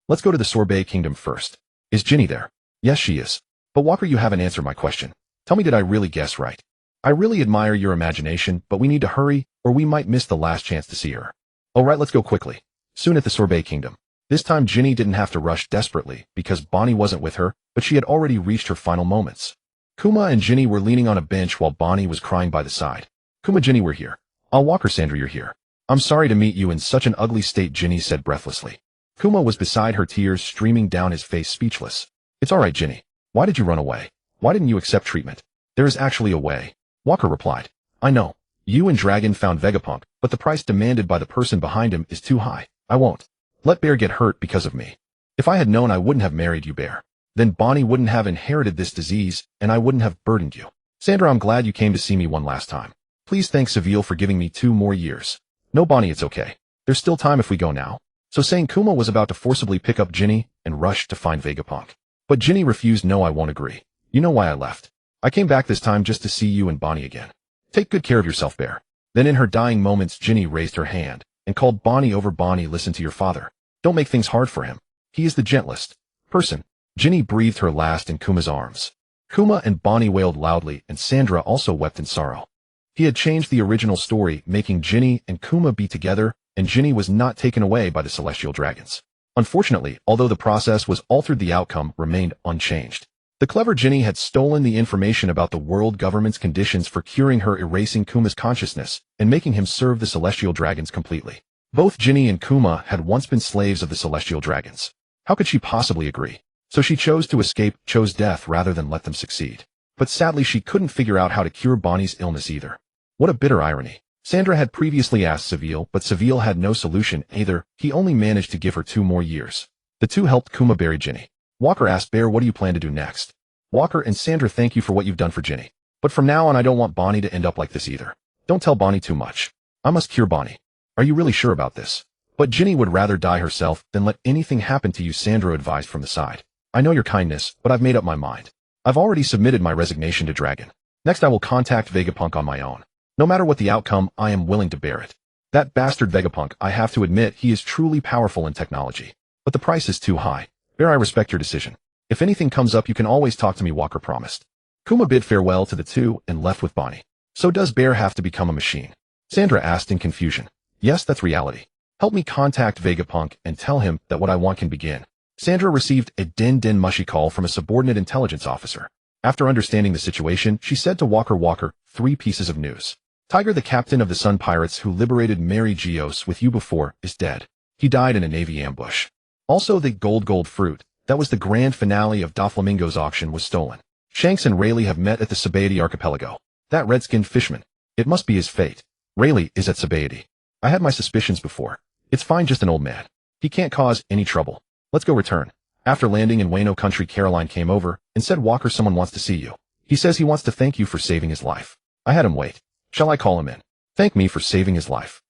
Let's go to the Sorbet Kingdom first. Is Ginny there? Yes, she is. But Walker, you haven't answered my question. Tell me, did I really guess right? I really admire your imagination, but we need to hurry, or we might miss the last chance to see her. All right, let's go quickly. Soon at the Sorbet Kingdom. This time, Ginny didn't have to rush desperately because Bonnie wasn't with her, but she had already reached her final moments. Kuma and Ginny were leaning on a bench while Bonnie was crying by the side. Kuma, Ginny, we're here. I'll walk her. Sandra, you're here. I'm sorry to meet you in such an ugly state, Ginny said breathlessly. Kuma was beside her, tears streaming down his face, speechless. It's all right, Ginny. Why did you run away? Why didn't you accept treatment? There is actually a way. Walker replied. I know. You and Dragon found Vegapunk, but the price demanded by the person behind him is too high. I won't let Bear get hurt because of me. If I had known, I wouldn't have married you, Bear. Then Bonnie wouldn't have inherited this disease, and I wouldn't have burdened you. Sandra, I'm glad you came to see me one last time. Please thank Seville for giving me 2 more years. No, Bonnie, it's okay. There's still time if we go now. So saying, Kuma was about to forcibly pick up Ginny and rush to find Vegapunk. But Ginny refused. No, I won't agree. You know why I left. I came back this time just to see you and Bonnie again. Take good care of yourself, Bear. Then in her dying moments, Ginny raised her hand and called Bonnie over. Bonnie, listen to your father. Don't make things hard for him. He is the gentlest person. Ginny breathed her last in Kuma's arms. Kuma and Bonnie wailed loudly, and Sandra also wept in sorrow. He had changed the original story, making Ginny and Kuma be together, and Ginny was not taken away by the celestial dragons. Unfortunately, although the process was altered, the outcome remained unchanged. The clever Ginny had stolen the information about the world government's conditions for curing her, erasing Kuma's consciousness and making him serve the celestial dragons completely. Both Ginny and Kuma had once been slaves of the celestial dragons. How could she possibly agree? So she chose to escape, chose death rather than let them succeed. But sadly, she couldn't figure out how to cure Bonnie's illness either. What a bitter irony. Sandra had previously asked Seville, but Seville had no solution either. He only managed to give her 2 more years. The two helped Kuma bury Ginny. Walker asked Bear, what do you plan to do next? Walker and Sandra, thank you for what you've done for Ginny. But from now on, I don't want Bonnie to end up like this either. Don't tell Bonnie too much. I must cure Bonnie. Are you really sure about this? But Ginny would rather die herself than let anything happen to you, Sandra advised from the side. I know your kindness, but I've made up my mind. I've already submitted my resignation to Dragon. Next I will contact Vegapunk on my own. No matter what the outcome, I am willing to bear it. That bastard Vegapunk, I have to admit, he is truly powerful in technology. But the price is too high. Bear, I respect your decision. If anything comes up, you can always talk to me, Walker promised. Kuma bid farewell to the two and left with Bonnie. So does Bear have to become a machine? Sandra asked in confusion. Yes, that's reality. Help me contact Vegapunk and tell him that what I want can begin. Sandra received a din mushy call from a subordinate intelligence officer. After understanding the situation, she said to Walker, 3 pieces of news. Tiger, the captain of the Sun Pirates who liberated Mary Geos with you before, is dead. He died in a Navy ambush. Also, the gold fruit, that was the grand finale of Doflamingo's auction, was stolen. Shanks and Rayleigh have met at the Sabaody archipelago. That red-skinned fishman. It must be his fate. Rayleigh is at Sabaody. I had my suspicions before. It's fine, just an old man. He can't cause any trouble. Let's go return. After landing in Wano country, Caroline came over and said, Walker, someone wants to see you. He says he wants to thank you for saving his life. I had him wait. Shall I call him in? Thank me for saving his life.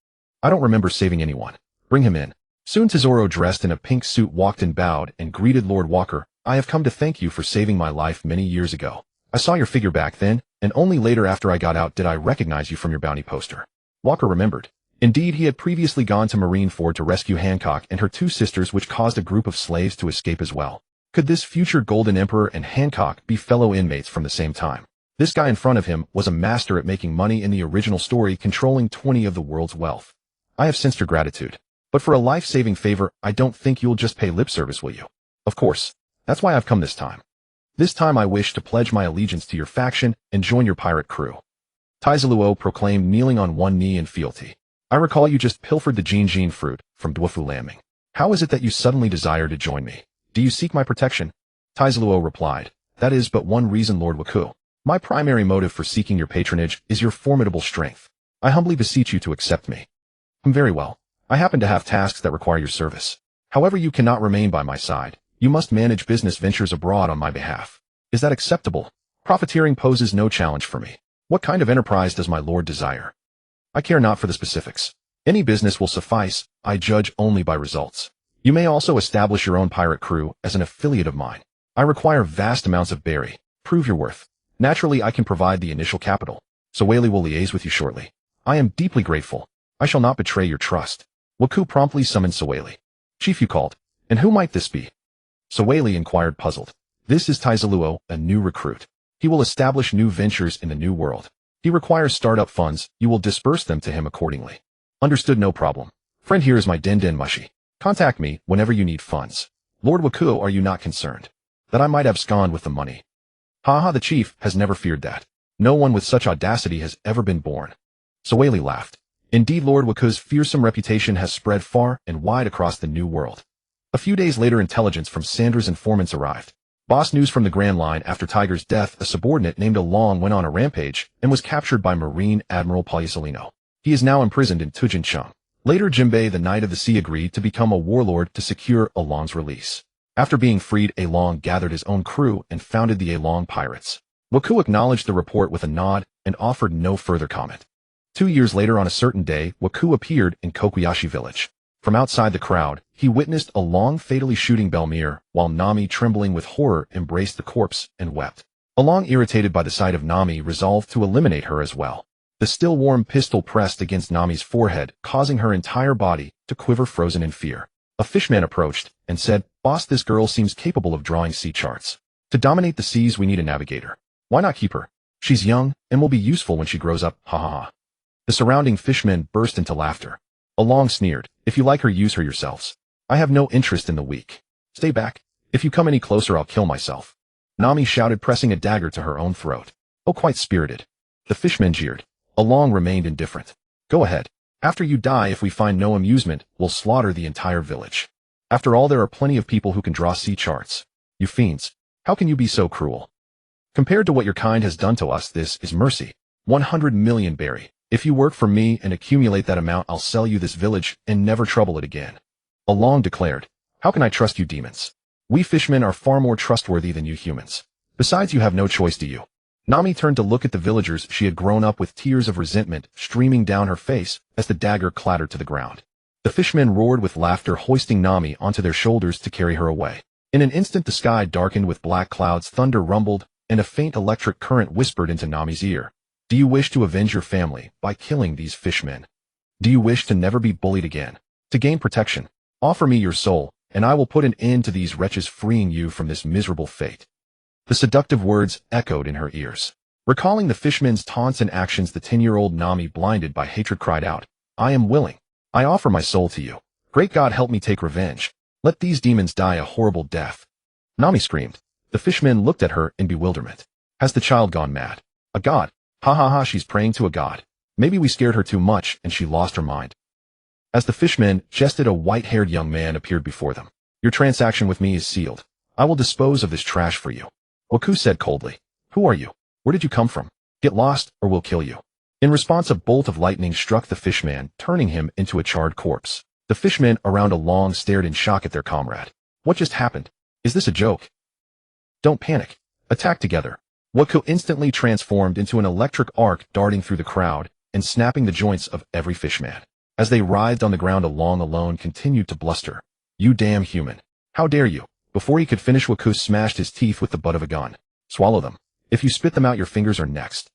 I don't remember saving anyone. Bring him in. Soon Tesoro, dressed in a pink suit, walked in, bowed, and greeted Lord Walker. I have come to thank you for saving my life many years ago. I saw your figure back then, and only later after I got out did I recognize you from your bounty poster. Walker remembered. Indeed, he had previously gone to Marineford to rescue Hancock and her 2 sisters, which caused a group of slaves to escape as well. Could this future Golden Emperor and Hancock be fellow inmates from the same time? This guy in front of him was a master at making money in the original story, controlling 20 of the world's wealth. I have sensed your gratitude. But for a life-saving favor, I don't think you'll just pay lip service, will you? Of course. That's why I've come this time. This time I wish to pledge my allegiance to your faction and join your pirate crew. Taizaluo proclaimed, kneeling on one knee in fealty. I recall you just pilfered the Jin fruit from Dwafu Lamming. How is it that you suddenly desire to join me? Do you seek my protection? Taizaluo replied. That is but one reason, Lord Waku. My primary motive for seeking your patronage is your formidable strength. I humbly beseech you to accept me. Very well. I happen to have tasks that require your service. However, you cannot remain by my side. You must manage business ventures abroad on my behalf. Is that acceptable? Profiteering poses no challenge for me. What kind of enterprise does my lord desire? I care not for the specifics. Any business will suffice. I judge only by results. You may also establish your own pirate crew as an affiliate of mine. I require vast amounts of berry. Prove your worth. Naturally, I can provide the initial capital. Saweli will liaise with you shortly. I am deeply grateful. I shall not betray your trust. Waku promptly summoned Saweli. Chief, you called. And who might this be? Saweli inquired, puzzled. This is Taizaluo, a new recruit. He will establish new ventures in the new world. He requires startup funds. You will disperse them to him accordingly. Understood, no problem. Friend, here is my den mushy. Contact me whenever you need funds. Lord Waku, are you not concerned that I might abscond with the money? Haha, the chief has never feared that. No one with such audacity has ever been born. Saweli laughed. Indeed, Lord Waku's fearsome reputation has spread far and wide across the new world. A few days later, intelligence from Sandra's informants arrived. Boss news from the Grand Line: after Tiger's death, a subordinate named Arlong went on a rampage and was captured by Marine Admiral Palyasolino. He is now imprisoned in Tujincheng. Later, Jinbei, the Knight of the Sea, agreed to become a warlord to secure Arlong's release. After being freed, Arlong gathered his own crew and founded the Arlong Pirates. Waku acknowledged the report with a nod and offered no further comment. 2 years later, on a certain day, Waku appeared in Kokuyashi village. From outside the crowd, he witnessed Arlong fatally shooting Belmir, while Nami, trembling with horror, embraced the corpse and wept. Arlong, irritated by the sight of Nami, resolved to eliminate her as well. The still warm pistol pressed against Nami's forehead, causing her entire body to quiver, frozen in fear. A fishman approached and said, "Boss, this girl seems capable of drawing sea charts. To dominate the seas, we need a navigator. Why not keep her? She's young and will be useful when she grows up, ha ha ha." The surrounding fishmen burst into laughter. Arlong sneered, "If you like her, use her yourselves. I have no interest in the weak. Stay back. If you come any closer, I'll kill myself." Nami shouted, pressing a dagger to her own throat. "Oh, quite spirited." The fishmen jeered. Arlong remained indifferent. "Go ahead. After you die, if we find no amusement, we'll slaughter the entire village. After all, there are plenty of people who can draw sea charts. You fiends, how can you be so cruel? Compared to what your kind has done to us, this is mercy. 100 million berry. If you work for me and accumulate that amount, I'll sell you this village and never trouble it again." Arlong declared, "How can I trust you demons? We fishmen are far more trustworthy than you humans. Besides, you have no choice, do you?" Nami turned to look at the villagers she had grown up with, tears of resentment streaming down her face as the dagger clattered to the ground. The fishmen roared with laughter, hoisting Nami onto their shoulders to carry her away. In an instant, the sky darkened with black clouds, thunder rumbled, and a faint electric current whispered into Nami's ear. "Do you wish to avenge your family by killing these fishmen? Do you wish to never be bullied again? To gain protection, offer me your soul, and I will put an end to these wretches, freeing you from this miserable fate." The seductive words echoed in her ears. Recalling the fishmen's taunts and actions, the 10-year-old Nami, blinded by hatred, cried out, "I am willing. I offer my soul to you. Great God, help me take revenge. Let these demons die a horrible death." Nami screamed. The fishmen looked at her in bewilderment. "Has the child gone mad? A god? Ha ha ha, she's praying to a god. Maybe we scared her too much and she lost her mind." As the fishmen jested, a white-haired young man appeared before them. "Your transaction with me is sealed. I will dispose of this trash for you." Waku said coldly, "Who are you? Where did you come from? Get lost, or we'll kill you." In response, a bolt of lightning struck the fishman, turning him into a charred corpse. The fishmen around Arlong stared in shock at their comrade. "What just happened? Is this a joke?" "Don't panic. Attack together." Waku instantly transformed into an electric arc, darting through the crowd and snapping the joints of every fishman. As they writhed on the ground, Arlong alone continued to bluster. "You damn human. How dare you?" Before he could finish, Waku smashed his teeth with the butt of a gun. "Swallow them. If you spit them out, your fingers are next."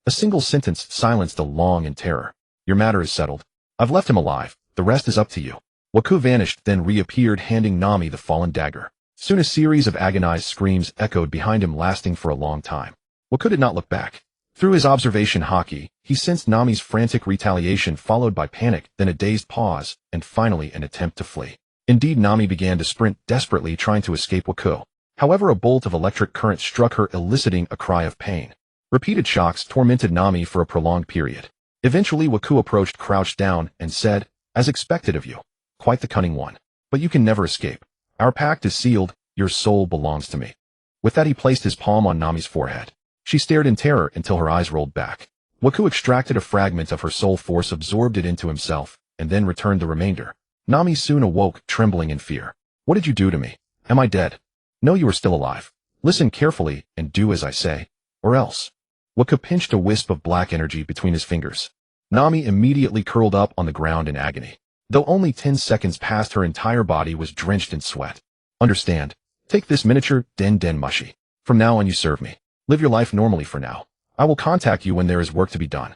A single sentence silenced Arlong in terror. "Your matter is settled. I've left him alive. The rest is up to you." Waku vanished, then reappeared, handing Nami the fallen dagger. Soon a series of agonized screams echoed behind him, lasting for a long time. Waku did not look back. Through his observation Haki, he sensed Nami's frantic retaliation, followed by panic, then a dazed pause, and finally an attempt to flee. Indeed, Nami began to sprint desperately, trying to escape Waku. However, a bolt of electric current struck her, eliciting a cry of pain. Repeated shocks tormented Nami for a prolonged period. Eventually, Waku approached, crouched down, and said, "As expected of you. Quite the cunning one. But you can never escape. Our pact is sealed. Your soul belongs to me." With that, he placed his palm on Nami's forehead. She stared in terror until her eyes rolled back. Waku extracted a fragment of her soul force, absorbed it into himself, and then returned the remainder. Nami soon awoke, trembling in fear. "What did you do to me? Am I dead?" "No, you are still alive. Listen carefully and do as I say, or else." Waku pinched a wisp of black energy between his fingers. Nami immediately curled up on the ground in agony. Though only 10 seconds passed, her entire body was drenched in sweat. "Understand? Take this miniature den mushi. From now on, you serve me. Live your life normally for now. I will contact you when there is work to be done."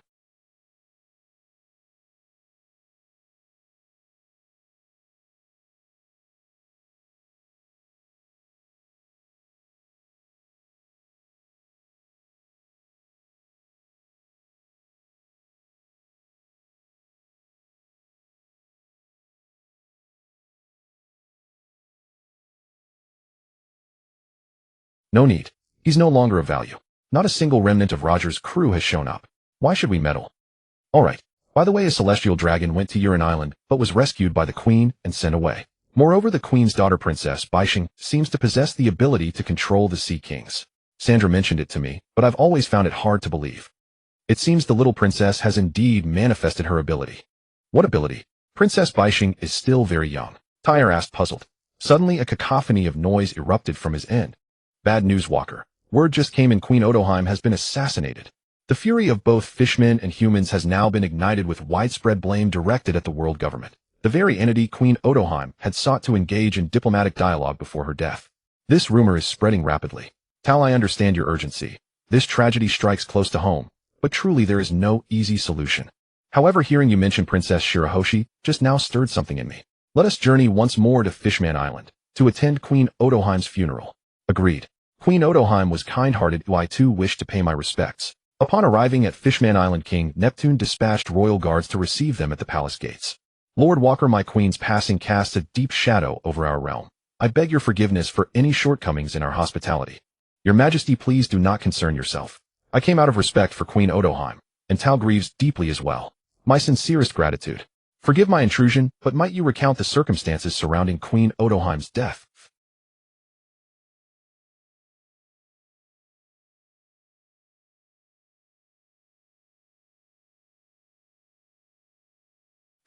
"No need. He's no longer of value. Not a single remnant of Roger's crew has shown up. Why should we meddle? All right. By the way, a celestial dragon went to Uran Island, but was rescued by the queen and sent away. Moreover, the queen's daughter, Princess Baishing, seems to possess the ability to control the Sea Kings. Sandra mentioned it to me, but I've always found it hard to believe. It seems the little princess has indeed manifested her ability." "What ability?" "Princess Baishing is still very young," Tyre asked, puzzled. Suddenly, a cacophony of noise erupted from his end. "Bad news, Walker. Word just came in. Queen Odoheim has been assassinated." The fury of both fishmen and humans has now been ignited, with widespread blame directed at the world government. The very entity Queen Odoheim had sought to engage in diplomatic dialogue before her death. This rumor is spreading rapidly. Tal, I understand your urgency. This tragedy strikes close to home. but truly there is no easy solution. However, hearing you mention Princess Shirahoshi just now stirred something in me. Let us journey once more to Fishman Island, to attend Queen Otoheim's funeral. Agreed. Queen Otoheim was kind-hearted, I too wished to pay my respects. Upon arriving at Fishman Island, King Neptune dispatched royal guards to receive them at the palace gates. Lord Walker, my queen's passing casts a deep shadow over our realm. I beg your forgiveness for any shortcomings in our hospitality. Your Majesty, please do not concern yourself. I came out of respect for Queen Otoheim, and Tal grieves deeply as well. My sincerest gratitude. Forgive my intrusion, but might you recount the circumstances surrounding Queen Otoheim's death?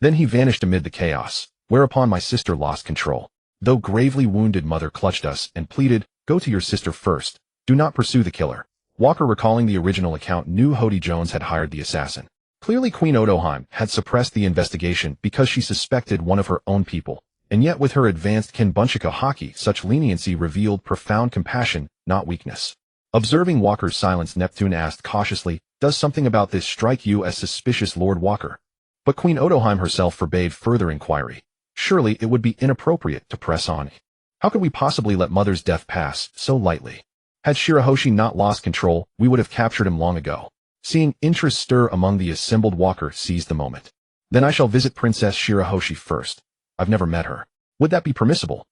Then he vanished amid the chaos, whereupon my sister lost control. Though gravely wounded, mother clutched us and pleaded, "Go to your sister first. Do not pursue the killer." Walker, recalling the original account, knew Hody Jones had hired the assassin. Clearly Queen Otoheim had suppressed the investigation because she suspected one of her own people, and yet with her advanced Kenbunchika Haki, such leniency revealed profound compassion, not weakness. Observing Walker's silence, Neptune asked cautiously, "Does something about this strike you as suspicious, Lord Walker?" But Queen Otoheim herself forbade further inquiry. Surely it would be inappropriate to press on. How could we possibly let Mother's death pass so lightly? Had Shirahoshi not lost control, we would have captured him long ago. Seeing interest stir among the assembled, Walker seized the moment. Then I shall visit Princess Shirahoshi first. I've never met her. Would that be permissible?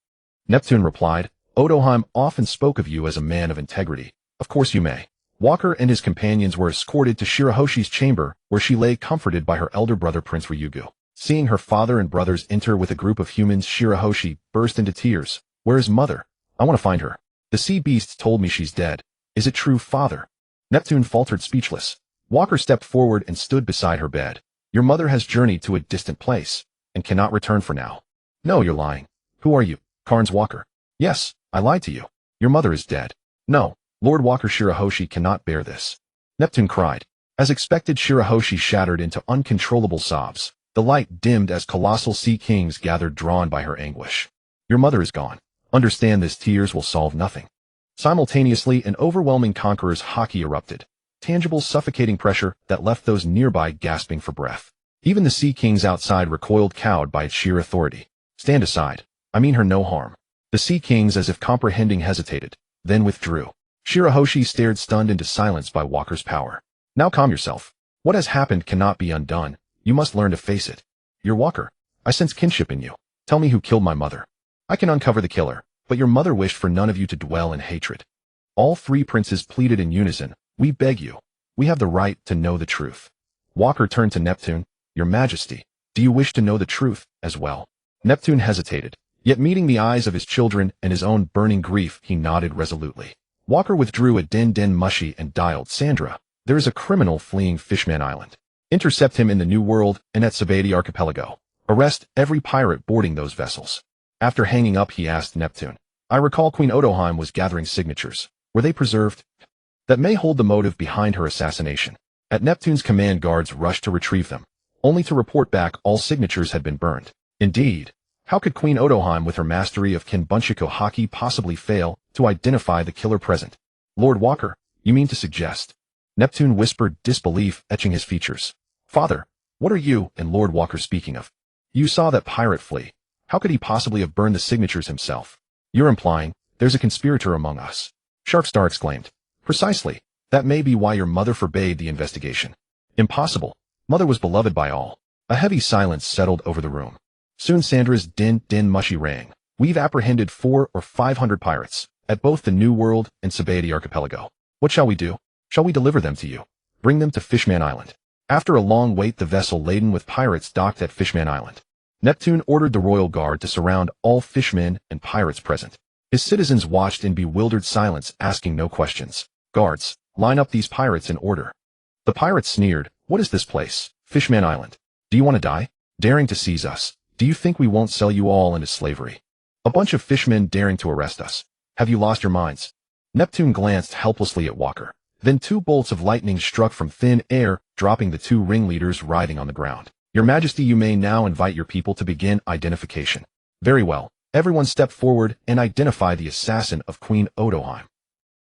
Neptune replied, Otoheim often spoke of you as a man of integrity. Of course you may. Walker and his companions were escorted to Shirahoshi's chamber, where she lay comforted by her elder brother Prince Ryugu. Seeing her father and brothers enter with a group of humans, Shirahoshi burst into tears. "Where is Mother? I want to find her. The sea beasts told me she's dead. Is it true, Father?" Neptune faltered, speechless. Walker stepped forward and stood beside her bed. "Your mother has journeyed to a distant place, and cannot return for now." "No, you're lying. Who are you, Carnes Walker?" "Yes, I lied to you. Your mother is dead." "No, Lord Walker, Shirahoshi cannot bear this." Neptune cried. As expected, Shirahoshi shattered into uncontrollable sobs. The light dimmed as colossal sea kings gathered, drawn by her anguish. "Your mother is gone. Understand this, tears will solve nothing." Simultaneously, an overwhelming conqueror's haki erupted. Tangible, suffocating pressure that left those nearby gasping for breath. Even the sea kings outside recoiled, cowed by its sheer authority. "Stand aside. I mean her no harm." The sea kings, as if comprehending, hesitated, then withdrew. Shirahoshi stared stunned into silence by Walker's power. "Now calm yourself. What has happened cannot be undone. You must learn to face it. You're Walker. I sense kinship in you. Tell me who killed my mother. I can uncover the killer, but your mother wished for none of you to dwell in hatred." All three princes pleaded in unison, "We beg you. We have the right to know the truth." Walker turned to Neptune. "Your Majesty, do you wish to know the truth as well?" Neptune hesitated, yet meeting the eyes of his children and his own burning grief, he nodded resolutely. Walker withdrew a den mushi and dialed, "Sandra, there is a criminal fleeing Fishman Island. Intercept him in the New World and at Subdue Archipelago. Arrest every pirate boarding those vessels." After hanging up, he asked Neptune, "I recall Queen Otoheim was gathering signatures. Were they preserved? That may hold the motive behind her assassination." At Neptune's command, guards rushed to retrieve them, only to report back all signatures had been burned. Indeed, how could Queen Otoheim, with her mastery of Kenbunchika Haki, possibly fail to identify the killer present? "Lord Walker, you mean to suggest?" Neptune whispered, disbelief etching his features. "Father, what are you and Lord Walker speaking of? You saw that pirate flee. How could he possibly have burned the signatures himself? You're implying there's a conspirator among us." Sharkstar exclaimed. "Precisely. That may be why your mother forbade the investigation." "Impossible. Mother was beloved by all." A heavy silence settled over the room. Soon Sandra's din mushi rang. "We've apprehended 400 or 500 pirates, at both the New World and Subdue Archipelago. What shall we do? Shall we deliver them to you? Bring them to Fishman Island?" After a long wait, the vessel laden with pirates docked at Fishman Island. Neptune ordered the royal guard to surround all fishmen and pirates present. His citizens watched in bewildered silence, asking no questions. "Guards, line up these pirates in order." The pirates sneered. "What is this place? Fishman Island? Do you want to die? Daring to seize us? Do you think we won't sell you all into slavery? A bunch of fishmen daring to arrest us. Have you lost your minds?" Neptune glanced helplessly at Walker. Then 2 bolts of lightning struck from thin air, dropping the 2 ringleaders writhing on the ground. "Your Majesty, you may now invite your people to begin identification." "Very well. Everyone step forward and identify the assassin of Queen Otoheim."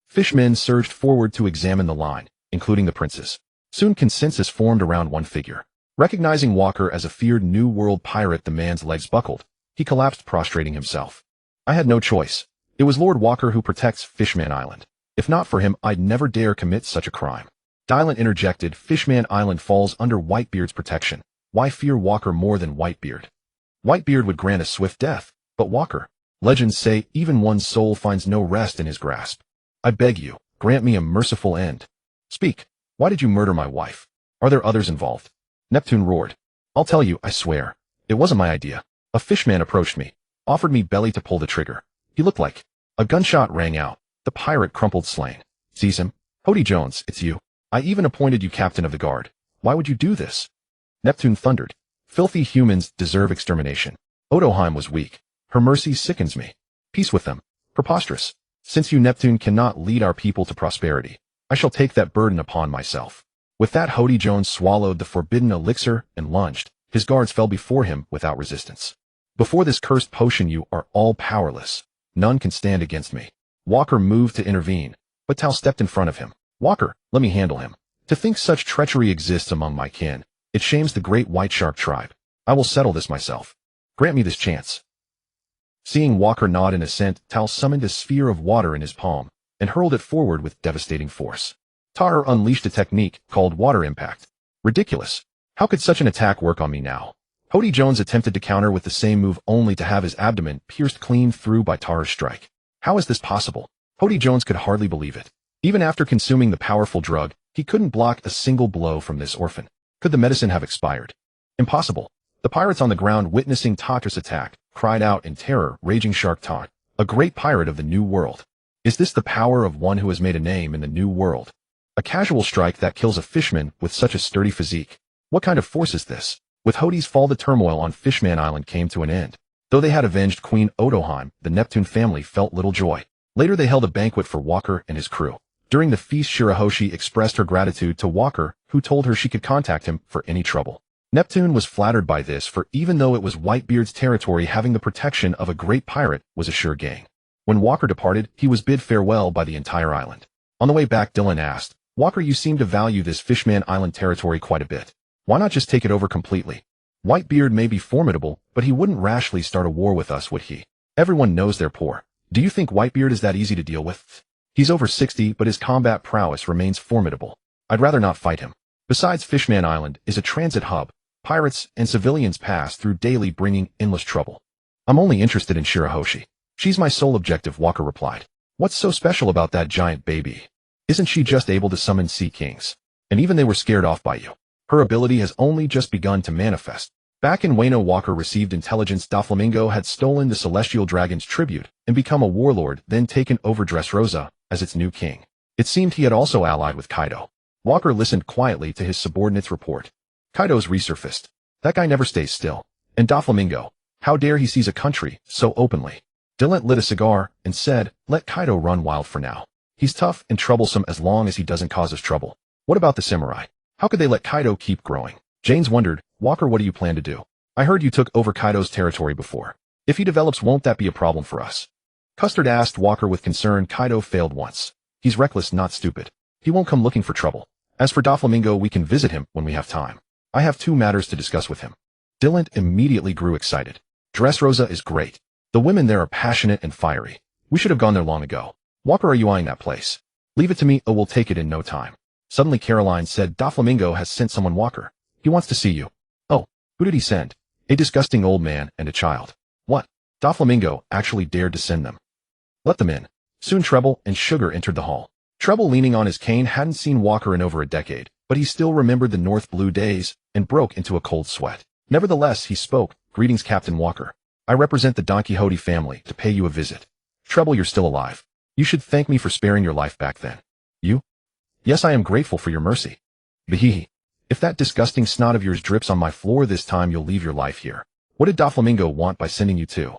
Fishmen surged forward to examine the line, including the princes. Soon consensus formed around one figure. Recognizing Walker as a feared New World pirate, the man's legs buckled. He collapsed, prostrating himself. I had no choice. It was Lord Walker who protects Fishman Island. If not for him, I'd never dare commit such a crime. Dylan interjected, Fishman Island falls under Whitebeard's protection. Why fear Walker more than Whitebeard? Whitebeard would grant a swift death, but Walker, legends say, even one's soul finds no rest in his grasp. I beg you, grant me a merciful end. Speak. Why did you murder my wife? Are there others involved? Neptune roared. I'll tell you, I swear. It wasn't my idea. A fishman approached me, offered me belly to pull the trigger. He looked like. A gunshot rang out. The pirate crumpled slain. Seize him. Hody Jones, it's you. I even appointed you captain of the guard. Why would you do this? Neptune thundered. Filthy humans deserve extermination. Odoheim was weak. Her mercy sickens me. Peace with them. Preposterous. Since you, Neptune, cannot lead our people to prosperity, I shall take that burden upon myself. With that, Hody Jones swallowed the forbidden elixir and lunged. His guards fell before him without resistance. Before this cursed potion, you are all powerless. None can stand against me. Walker moved to intervene, but Tal stepped in front of him. Walker, let me handle him. To think such treachery exists among my kin. It shames the great white shark tribe. I will settle this myself. Grant me this chance. Seeing Walker nod in assent, Tal summoned a sphere of water in his palm and hurled it forward with devastating force. Tar unleashed a technique called water impact. Ridiculous. How could such an attack work on me now? Hody Jones attempted to counter with the same move only to have his abdomen pierced clean through by Tar's strike. How is this possible? Hody Jones could hardly believe it. Even after consuming the powerful drug, he couldn't block a single blow from this orphan. Could the medicine have expired? Impossible. The pirates on the ground, witnessing Tar's attack, cried out in terror, raging Shark Tar, a great pirate of the New World. Is this the power of one who has made a name in the New World? A casual strike that kills a fishman with such a sturdy physique. What kind of force is this? With Hody's fall, the turmoil on Fishman Island came to an end. Though they had avenged Queen Odoheim, the Neptune family felt little joy. Later they held a banquet for Walker and his crew. During the feast, Shirahoshi expressed her gratitude to Walker, who told her she could contact him for any trouble. Neptune was flattered by this, for even though it was Whitebeard's territory, having the protection of a great pirate was a sure gain. When Walker departed, he was bid farewell by the entire island. On the way back, Dylan asked, Walker, you seem to value this Fishman Island territory quite a bit. Why not just take it over completely? Whitebeard may be formidable, but he wouldn't rashly start a war with us, would he? Everyone knows they're poor. Do you think Whitebeard is that easy to deal with? He's over 60, but his combat prowess remains formidable. I'd rather not fight him. Besides, Fishman Island is a transit hub. Pirates and civilians pass through daily, bringing endless trouble. I'm only interested in Shirahoshi. She's my sole objective, Walker replied. What's so special about that giant baby? Isn't she just able to summon sea kings? And even they were scared off by you. Her ability has only just begun to manifest. Back in Wano, Walker received intelligence Doflamingo had stolen the celestial dragon's tribute and become a warlord, then taken over Dressrosa as its new king. It seemed he had also allied with Kaido. Walker listened quietly to his subordinate's report. Kaido's resurfaced. That guy never stays still. And Doflamingo, how dare he seize a country so openly? Dylan lit a cigar and said, let Kaido run wild for now. He's tough and troublesome as long as he doesn't cause us trouble. What about the samurai? How could they let Kaido keep growing? Janes wondered, Walker, what do you plan to do? I heard you took over Kaido's territory before. If he develops, won't that be a problem for us? Custard asked Walker with concern. Kaido failed once. He's reckless, not stupid. He won't come looking for trouble. As for Doflamingo, we can visit him when we have time. I have 2 matters to discuss with him. Dylan immediately grew excited. Dressrosa is great. The women there are passionate and fiery. We should have gone there long ago. Walker, are you eyeing that place? Leave it to me, or we'll take it in no time. Suddenly Caroline said, Doflamingo has sent someone, Walker. He wants to see you. Oh, who did he send? A disgusting old man and a child. What? Doflamingo actually dared to send them. Let them in. Soon Treble and Sugar entered the hall. Treble, leaning on his cane, hadn't seen Walker in over a decade, but he still remembered the North Blue days and broke into a cold sweat. Nevertheless, he spoke. Greetings, Captain Walker. I represent the Don Quixote family to pay you a visit. Treble, you're still alive. You should thank me for sparing your life back then. You? Yes, I am grateful for your mercy. Behehe. If that disgusting snot of yours drips on my floor this time, you'll leave your life here. What did Doflamingo want by sending you to?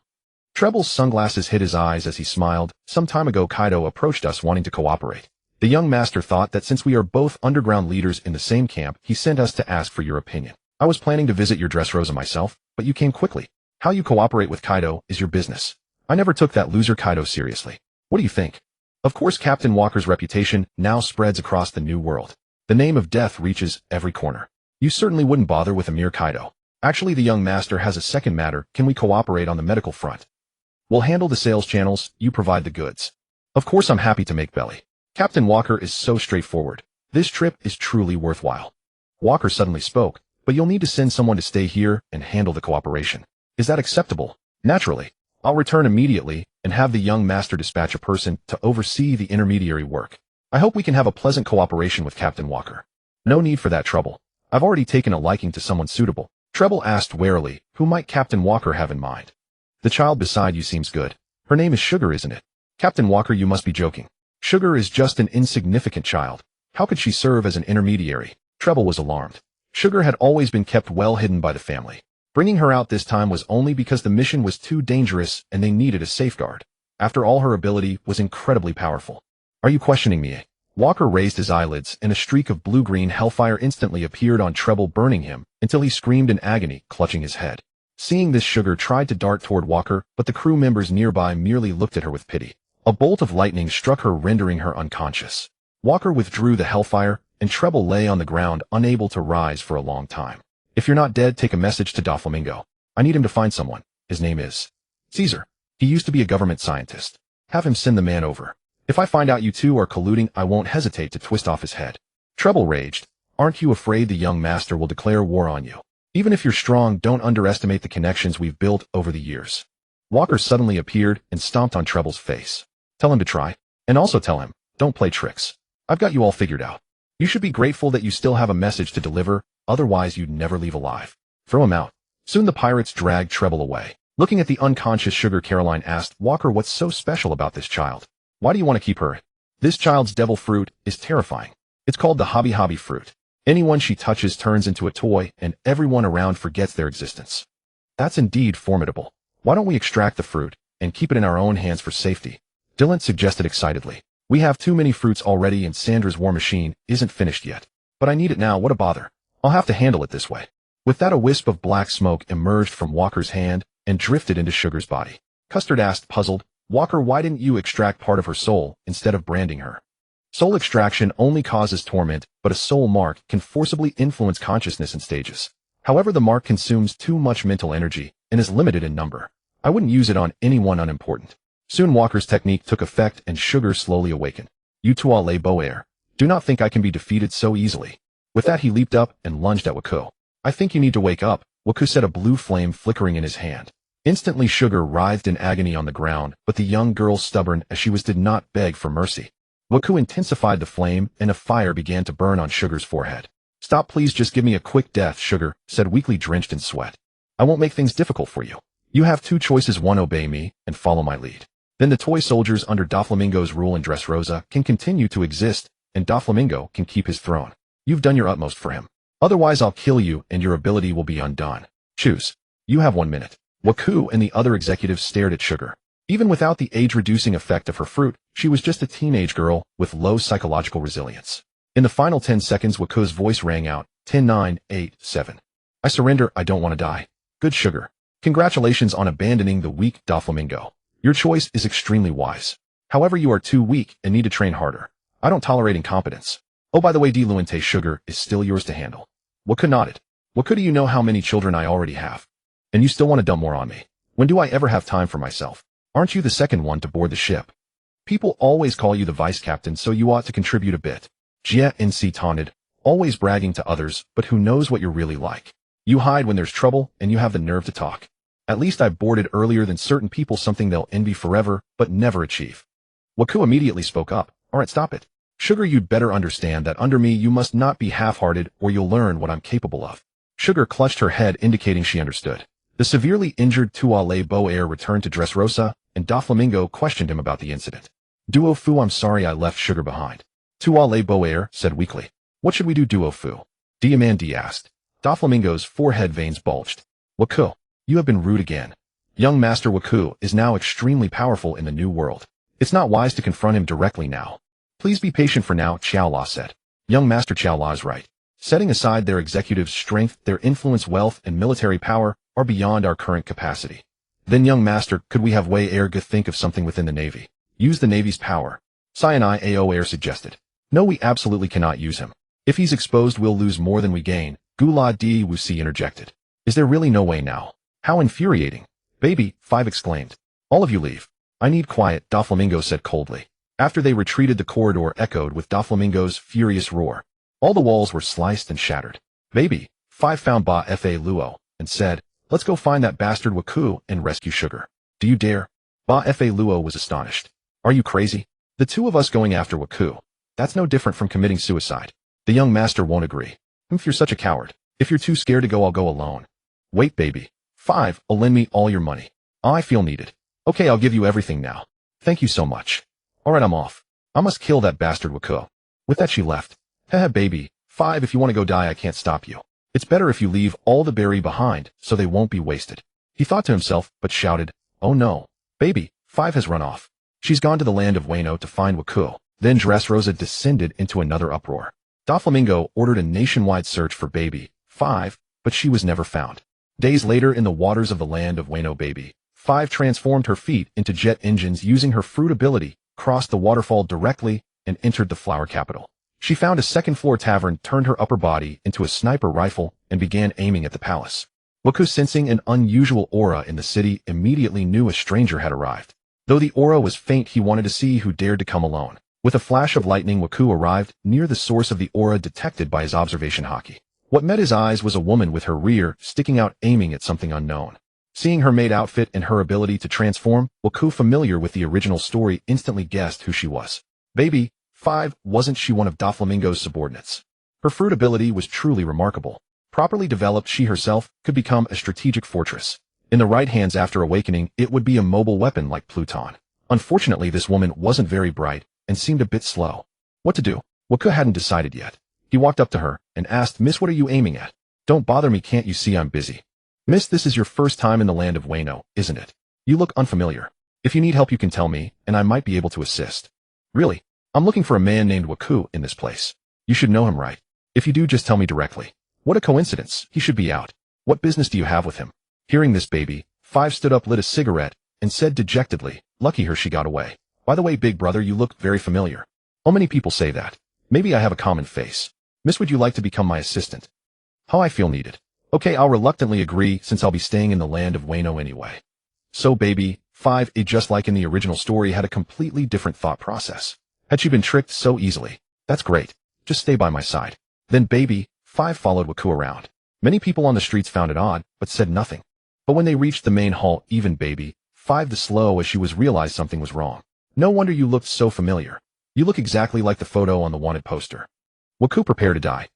Treble's sunglasses hid his eyes as he smiled. Some time ago, Kaido approached us wanting to cooperate. The young master thought that since we are both underground leaders in the same camp, he sent us to ask for your opinion. I was planning to visit your Dressrosa myself, but you came quickly. How you cooperate with Kaido is your business. I never took that loser Kaido seriously. What do you think? Of course, Captain Walker's reputation now spreads across the New World. The name of death reaches every corner. You certainly wouldn't bother with a mere Kaido. Actually, the young master has a second matter. Can we cooperate on the medical front? We'll handle the sales channels, you provide the goods. Of course I'm happy to make belly. Captain Walker is so straightforward. This trip is truly worthwhile. Walker suddenly spoke, but you'll need to send someone to stay here and handle the cooperation. Is that acceptable? Naturally. I'll return immediately and have the young master dispatch a person to oversee the intermediary work. I hope we can have a pleasant cooperation with Captain Walker. No need for that trouble. I've already taken a liking to someone suitable. Treble asked warily, who might Captain Walker have in mind? The child beside you seems good. Her name is Sugar, isn't it? Captain Walker, you must be joking. Sugar is just an insignificant child. How could she serve as an intermediary? Treble was alarmed. Sugar had always been kept well hidden by the family. Bringing her out this time was only because the mission was too dangerous and they needed a safeguard. After all, her ability was incredibly powerful. Are you questioning me? Walker raised his eyelids and a streak of blue-green hellfire instantly appeared on Treble, burning him until he screamed in agony, clutching his head. Seeing this, Sugar tried to dart toward Walker, but the crew members nearby merely looked at her with pity. A bolt of lightning struck her, rendering her unconscious. Walker withdrew the hellfire, and Treble lay on the ground, unable to rise for a long time. If you're not dead, take a message to Doflamingo. I need him to find someone. His name is Caesar. He used to be a government scientist. Have him send the man over. If I find out you two are colluding, I won't hesitate to twist off his head. Treble raged. Aren't you afraid the young master will declare war on you? Even if you're strong, don't underestimate the connections we've built over the years. Walker suddenly appeared and stomped on Treble's face. Tell him to try. And also tell him, don't play tricks. I've got you all figured out. You should be grateful that you still have a message to deliver, otherwise you'd never leave alive. Throw him out. Soon the pirates dragged Treble away. Looking at the unconscious Sugar, Caroline asked Walker, what's so special about this child? Why do you want to keep her? This child's devil fruit is terrifying. It's called the hobby fruit. Anyone she touches turns into a toy, and everyone around forgets their existence. That's indeed formidable. Why don't we extract the fruit and keep it in our own hands for safety? Dylan suggested excitedly. We have too many fruits already and Sandra's war machine isn't finished yet. But I need it now, what a bother. I'll have to handle it this way. With that, a wisp of black smoke emerged from Walker's hand and drifted into Sugar's body. Custard asked, puzzled, Walker, why didn't you extract part of her soul instead of branding her? Soul extraction only causes torment, but a soul mark can forcibly influence consciousness in stages. However, the mark consumes too much mental energy and is limited in number. I wouldn't use it on anyone unimportant. Soon Walker's technique took effect and Sugar slowly awakened. You two all lay bow-air. Do not think I can be defeated so easily. With that, he leaped up and lunged at Waku. I think you need to wake up, Waku said, a blue flame flickering in his hand. Instantly Sugar writhed in agony on the ground, but the young girl, stubborn as she was, did not beg for mercy. Waku intensified the flame, and a fire began to burn on Sugar's forehead. Stop, please, just give me a quick death, Sugar said, weakly, drenched in sweat. I won't make things difficult for you. You have two choices. One, obey me and follow my lead. Then the toy soldiers under Doflamingo's rule in Dressrosa can continue to exist, and Doflamingo can keep his throne. You've done your utmost for him. Otherwise I'll kill you and your ability will be undone. Choose. You have 1 minute. Waku and the other executives stared at Sugar. Even without the age-reducing effect of her fruit, she was just a teenage girl with low psychological resilience. In the final 10 seconds, Waku's voice rang out, 10, 9, 8, 7. I surrender, I don't want to die. Good, Sugar. Congratulations on abandoning the weak Doflamingo. Your choice is extremely wise. However, you are too weak and need to train harder. I don't tolerate incompetence. Oh, by the way, Diluente, Sugar is still yours to handle. Waku nodded. Waku, do you know how many children I already have? And you still want to dump more on me? When do I ever have time for myself? Aren't you the second one to board the ship? People always call you the vice captain, so you ought to contribute a bit. Jia NC taunted, always bragging to others, but who knows what you're really like. You hide when there's trouble, and you have the nerve to talk. At least I boarded earlier than certain people, something they'll envy forever, but never achieve. Waku immediately spoke up. Alright, stop it. Sugar, you'd better understand that under me you must not be half-hearted or you'll learn what I'm capable of. Sugar clutched her head, indicating she understood. The severely injured Tuale Boair returned to Dressrosa, and Doflamingo questioned him about the incident. Duo Fu, I'm sorry I left Sugar behind. Tuale Boair said weakly. What should we do, Duo Fu? Diamandi asked. Doflamingo's forehead veins bulged. Waku, you have been rude again. Young Master Waku is now extremely powerful in the new world. It's not wise to confront him directly now. Please be patient for now, Qiaola said. Young Master Qiaola is right. Setting aside their executive's strength, their influence, wealth, and military power are beyond our current capacity. Then, young master, could we have Wei Erga think of something within the Navy? Use the Navy's power. Cyanai Ao Air suggested. No, we absolutely cannot use him. If he's exposed, we'll lose more than we gain. Gula di Wusi interjected. Is there really no way now? How infuriating. Baby, 5 exclaimed. All of you leave. I need quiet, Doflamingo said coldly. After they retreated, the corridor echoed with Doflamingo's furious roar. All the walls were sliced and shattered. Baby, 5 found Ba Fa Luo, and said, let's go find that bastard Waku and rescue Sugar. Do you dare? Ba Fa Luo was astonished. Are you crazy? The two of us going after Waku. That's no different from committing suicide. The young master won't agree. If you're such a coward. If you're too scared to go, I'll go alone. Wait, baby. 5, lend me all your money. I feel needed. Okay, I'll give you everything now. Thank you so much. Alright, I'm off. I must kill that bastard Waku. With that she left. Haha, baby. 5, if you want to go die, I can't stop you. It's better if you leave all the berry behind, so they won't be wasted. He thought to himself, but shouted, oh no. Baby, 5 has run off. She's gone to the land of Wano to find Waku. Then Dressrosa descended into another uproar. Doflamingo ordered a nationwide search for Baby, 5, but she was never found. Days later, in the waters of the land of Wano, Baby, 5 transformed her feet into jet engines using her fruit ability, crossed the waterfall directly, and entered the flower capital. She found a second-floor tavern, turned her upper body into a sniper rifle, and began aiming at the palace. Waku, sensing an unusual aura in the city, immediately knew a stranger had arrived. Though the aura was faint, he wanted to see who dared to come alone. With a flash of lightning, Waku arrived near the source of the aura detected by his observation Haki. What met his eyes was a woman with her rear sticking out, aiming at something unknown. Seeing her maid outfit and her ability to transform, Waku, familiar with the original story, instantly guessed who she was. Baby, 5, wasn't she one of Doflamingo's subordinates? Her fruit ability was truly remarkable. Properly developed, she herself could become a strategic fortress. In the right hands after awakening, it would be a mobile weapon like Pluton. Unfortunately, this woman wasn't very bright and seemed a bit slow. What to do? Waku hadn't decided yet. He walked up to her and asked, Miss, what are you aiming at? Don't bother me, can't you see I'm busy? Miss, this is your first time in the land of Wano, isn't it? You look unfamiliar. If you need help, you can tell me, and I might be able to assist. Really? I'm looking for a man named Waku in this place. You should know him, right? If you do, just tell me directly. What a coincidence. He should be out. What business do you have with him? Hearing this, Baby, 5 stood up, lit a cigarette, and said dejectedly, lucky her she got away. By the way, big brother, you look very familiar. How many people say that? Maybe I have a common face. Miss, would you like to become my assistant? How I feel needed. Okay, I'll reluctantly agree since I'll be staying in the land of Wano anyway. So Baby, 5, it just like in the original story, had a completely different thought process. Had she been tricked so easily? That's great. Just stay by my side. Then Baby, 5 followed Waku around. Many people on the streets found it odd, but said nothing. But when they reached the main hall, even Baby, 5 the slow as she was realized something was wrong. No wonder you looked so familiar. You look exactly like the photo on the wanted poster. Waku, prepare to die.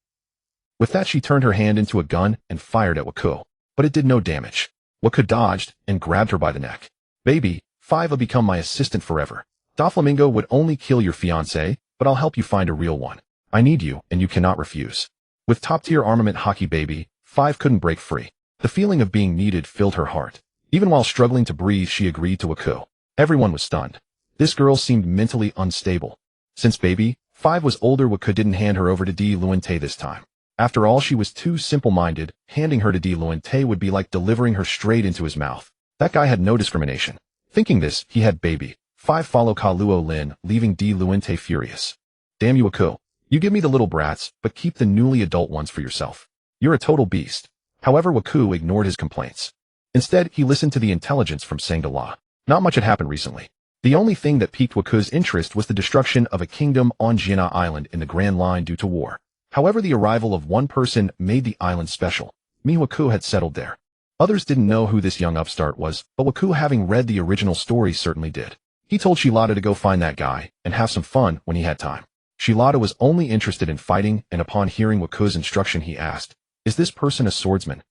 With that, she turned her hand into a gun and fired at Waku, but it did no damage. Waku dodged and grabbed her by the neck. Baby, 5 will become my assistant forever. Doflamingo would only kill your fiancé, but I'll help you find a real one. I need you, and you cannot refuse. With top-tier armament Haki, Baby, 5 couldn't break free. The feeling of being needed filled her heart. Even while struggling to breathe, she agreed to Waku. Everyone was stunned. This girl seemed mentally unstable. Since Baby, 5 was older, Waku didn't hand her over to Di Luante this time. After all, she was too simple-minded. Handing her to Di Luante would be like delivering her straight into his mouth. That guy had no discrimination. Thinking this, he had Baby 5 follow Ka Luo Lin, leaving Di Luante furious. Damn you, Waku. You give me the little brats, but keep the newly adult ones for yourself. You're a total beast. However, Waku ignored his complaints. Instead, he listened to the intelligence from Sangdala. Not much had happened recently. The only thing that piqued Waku's interest was the destruction of a kingdom on Jiana Island in the Grand Line due to war. However, the arrival of one person made the island special. Waku had settled there. Others didn't know who this young upstart was, but Waku, having read the original story, certainly did. He told Shilada to go find that guy and have some fun when he had time. Shilada was only interested in fighting, and upon hearing Waku's instruction, he asked, is this person a swordsman?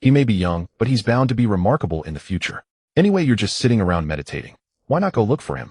He may be young, but he's bound to be remarkable in the future. Anyway, you're just sitting around meditating. Why not go look for him?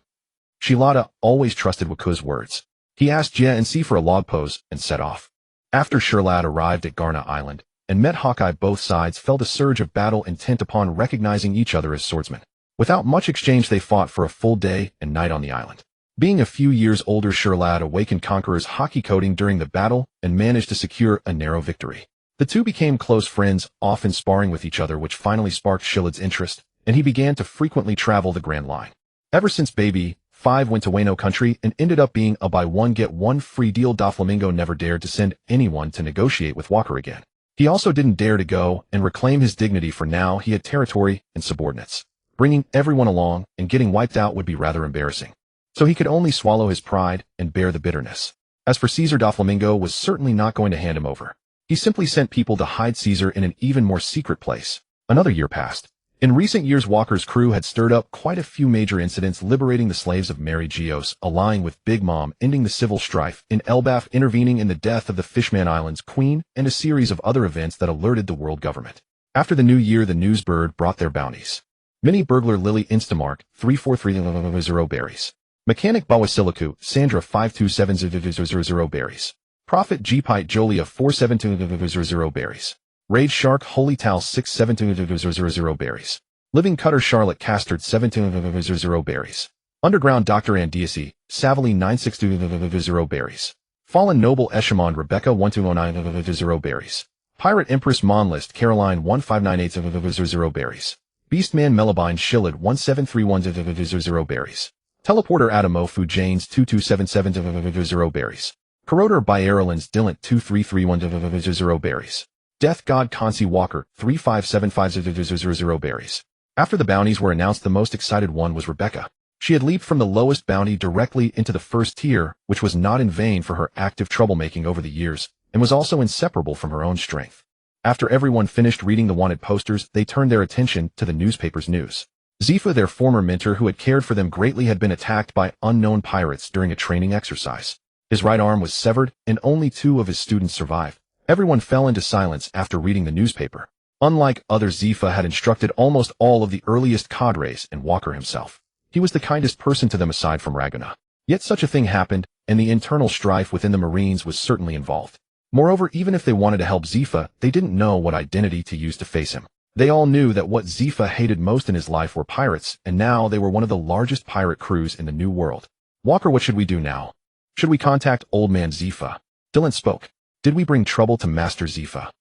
Shilada always trusted Waku's words. He asked Jia and Si for a log pose and set off. After Shirlad arrived at Garna Island and met Hawkeye, both sides felt a surge of battle, intent upon recognizing each other as swordsmen. Without much exchange, they fought for a full day and night on the island. Being a few years older, Shirlad awakened Conqueror's Haki coding during the battle and managed to secure a narrow victory. The two became close friends, often sparring with each other, which finally sparked Shilad's interest, and he began to frequently travel the Grand Line. Ever since Baby 5 went to Wano country and ended up being a buy one get one free deal. Doflamingo never dared to send anyone to negotiate with Walker again. He also didn't dare to go and reclaim his dignity, for now he had territory and subordinates. Bringing everyone along and getting wiped out would be rather embarrassing. So he could only swallow his pride and bear the bitterness. As for Caesar, Doflamingo was certainly not going to hand him over. He simply sent people to hide Caesar in an even more secret place. Another year passed. In recent years, Walker's crew had stirred up quite a few major incidents, liberating the slaves of Mary Geos, allying with Big Mom, ending the civil strife in Elbaf, intervening in the death of the Fishman Islands queen, and a series of other events that alerted the world government. After the new year, the newsbird brought their bounties. Mini burglar Lily Instamark, 34300 berries. Mechanic Bawasiliku, Sandra 527000 berries. Prophet Gpite Jolia 47200 berries. Rage Shark Holy Tal 67200 berries. Living Cutter Charlotte Castard 7200 berries. Underground Dr. Andiasi, Savali 96200 berries. Fallen Noble Echelon Rebecca 120900 berries. Pirate Empress Monlist Caroline 159800 berries. Beastman Melabine Shillid 173100 berries. Teleporter Adamofu Janes 227700 berries. Corroder Byerlands Dillant 233100 berries. Death God Consi Walker 3575000 berries. After the bounties were announced, the most excited one was Rebecca. She had leaped from the lowest bounty directly into the first tier, which was not in vain for her active troublemaking over the years, and was also inseparable from her own strength. After everyone finished reading the wanted posters, they turned their attention to the newspaper's news. Zifa, their former mentor who had cared for them greatly, had been attacked by unknown pirates during a training exercise. His right arm was severed, and only 2 of his students survived. Everyone fell into silence after reading the newspaper. Unlike others, Zifa had instructed almost all of the earliest cadres and Walker himself. He was the kindest person to them aside from Raguna. Yet such a thing happened, and the internal strife within the Marines was certainly involved. Moreover, even if they wanted to help Zifa, they didn't know what identity to use to face him. They all knew that what Zifa hated most in his life were pirates, and now they were one of the largest pirate crews in the New World. Walker, what should we do now? Should we contact Old Man Zifa? Dylan spoke. Did we bring trouble to Master Zifa?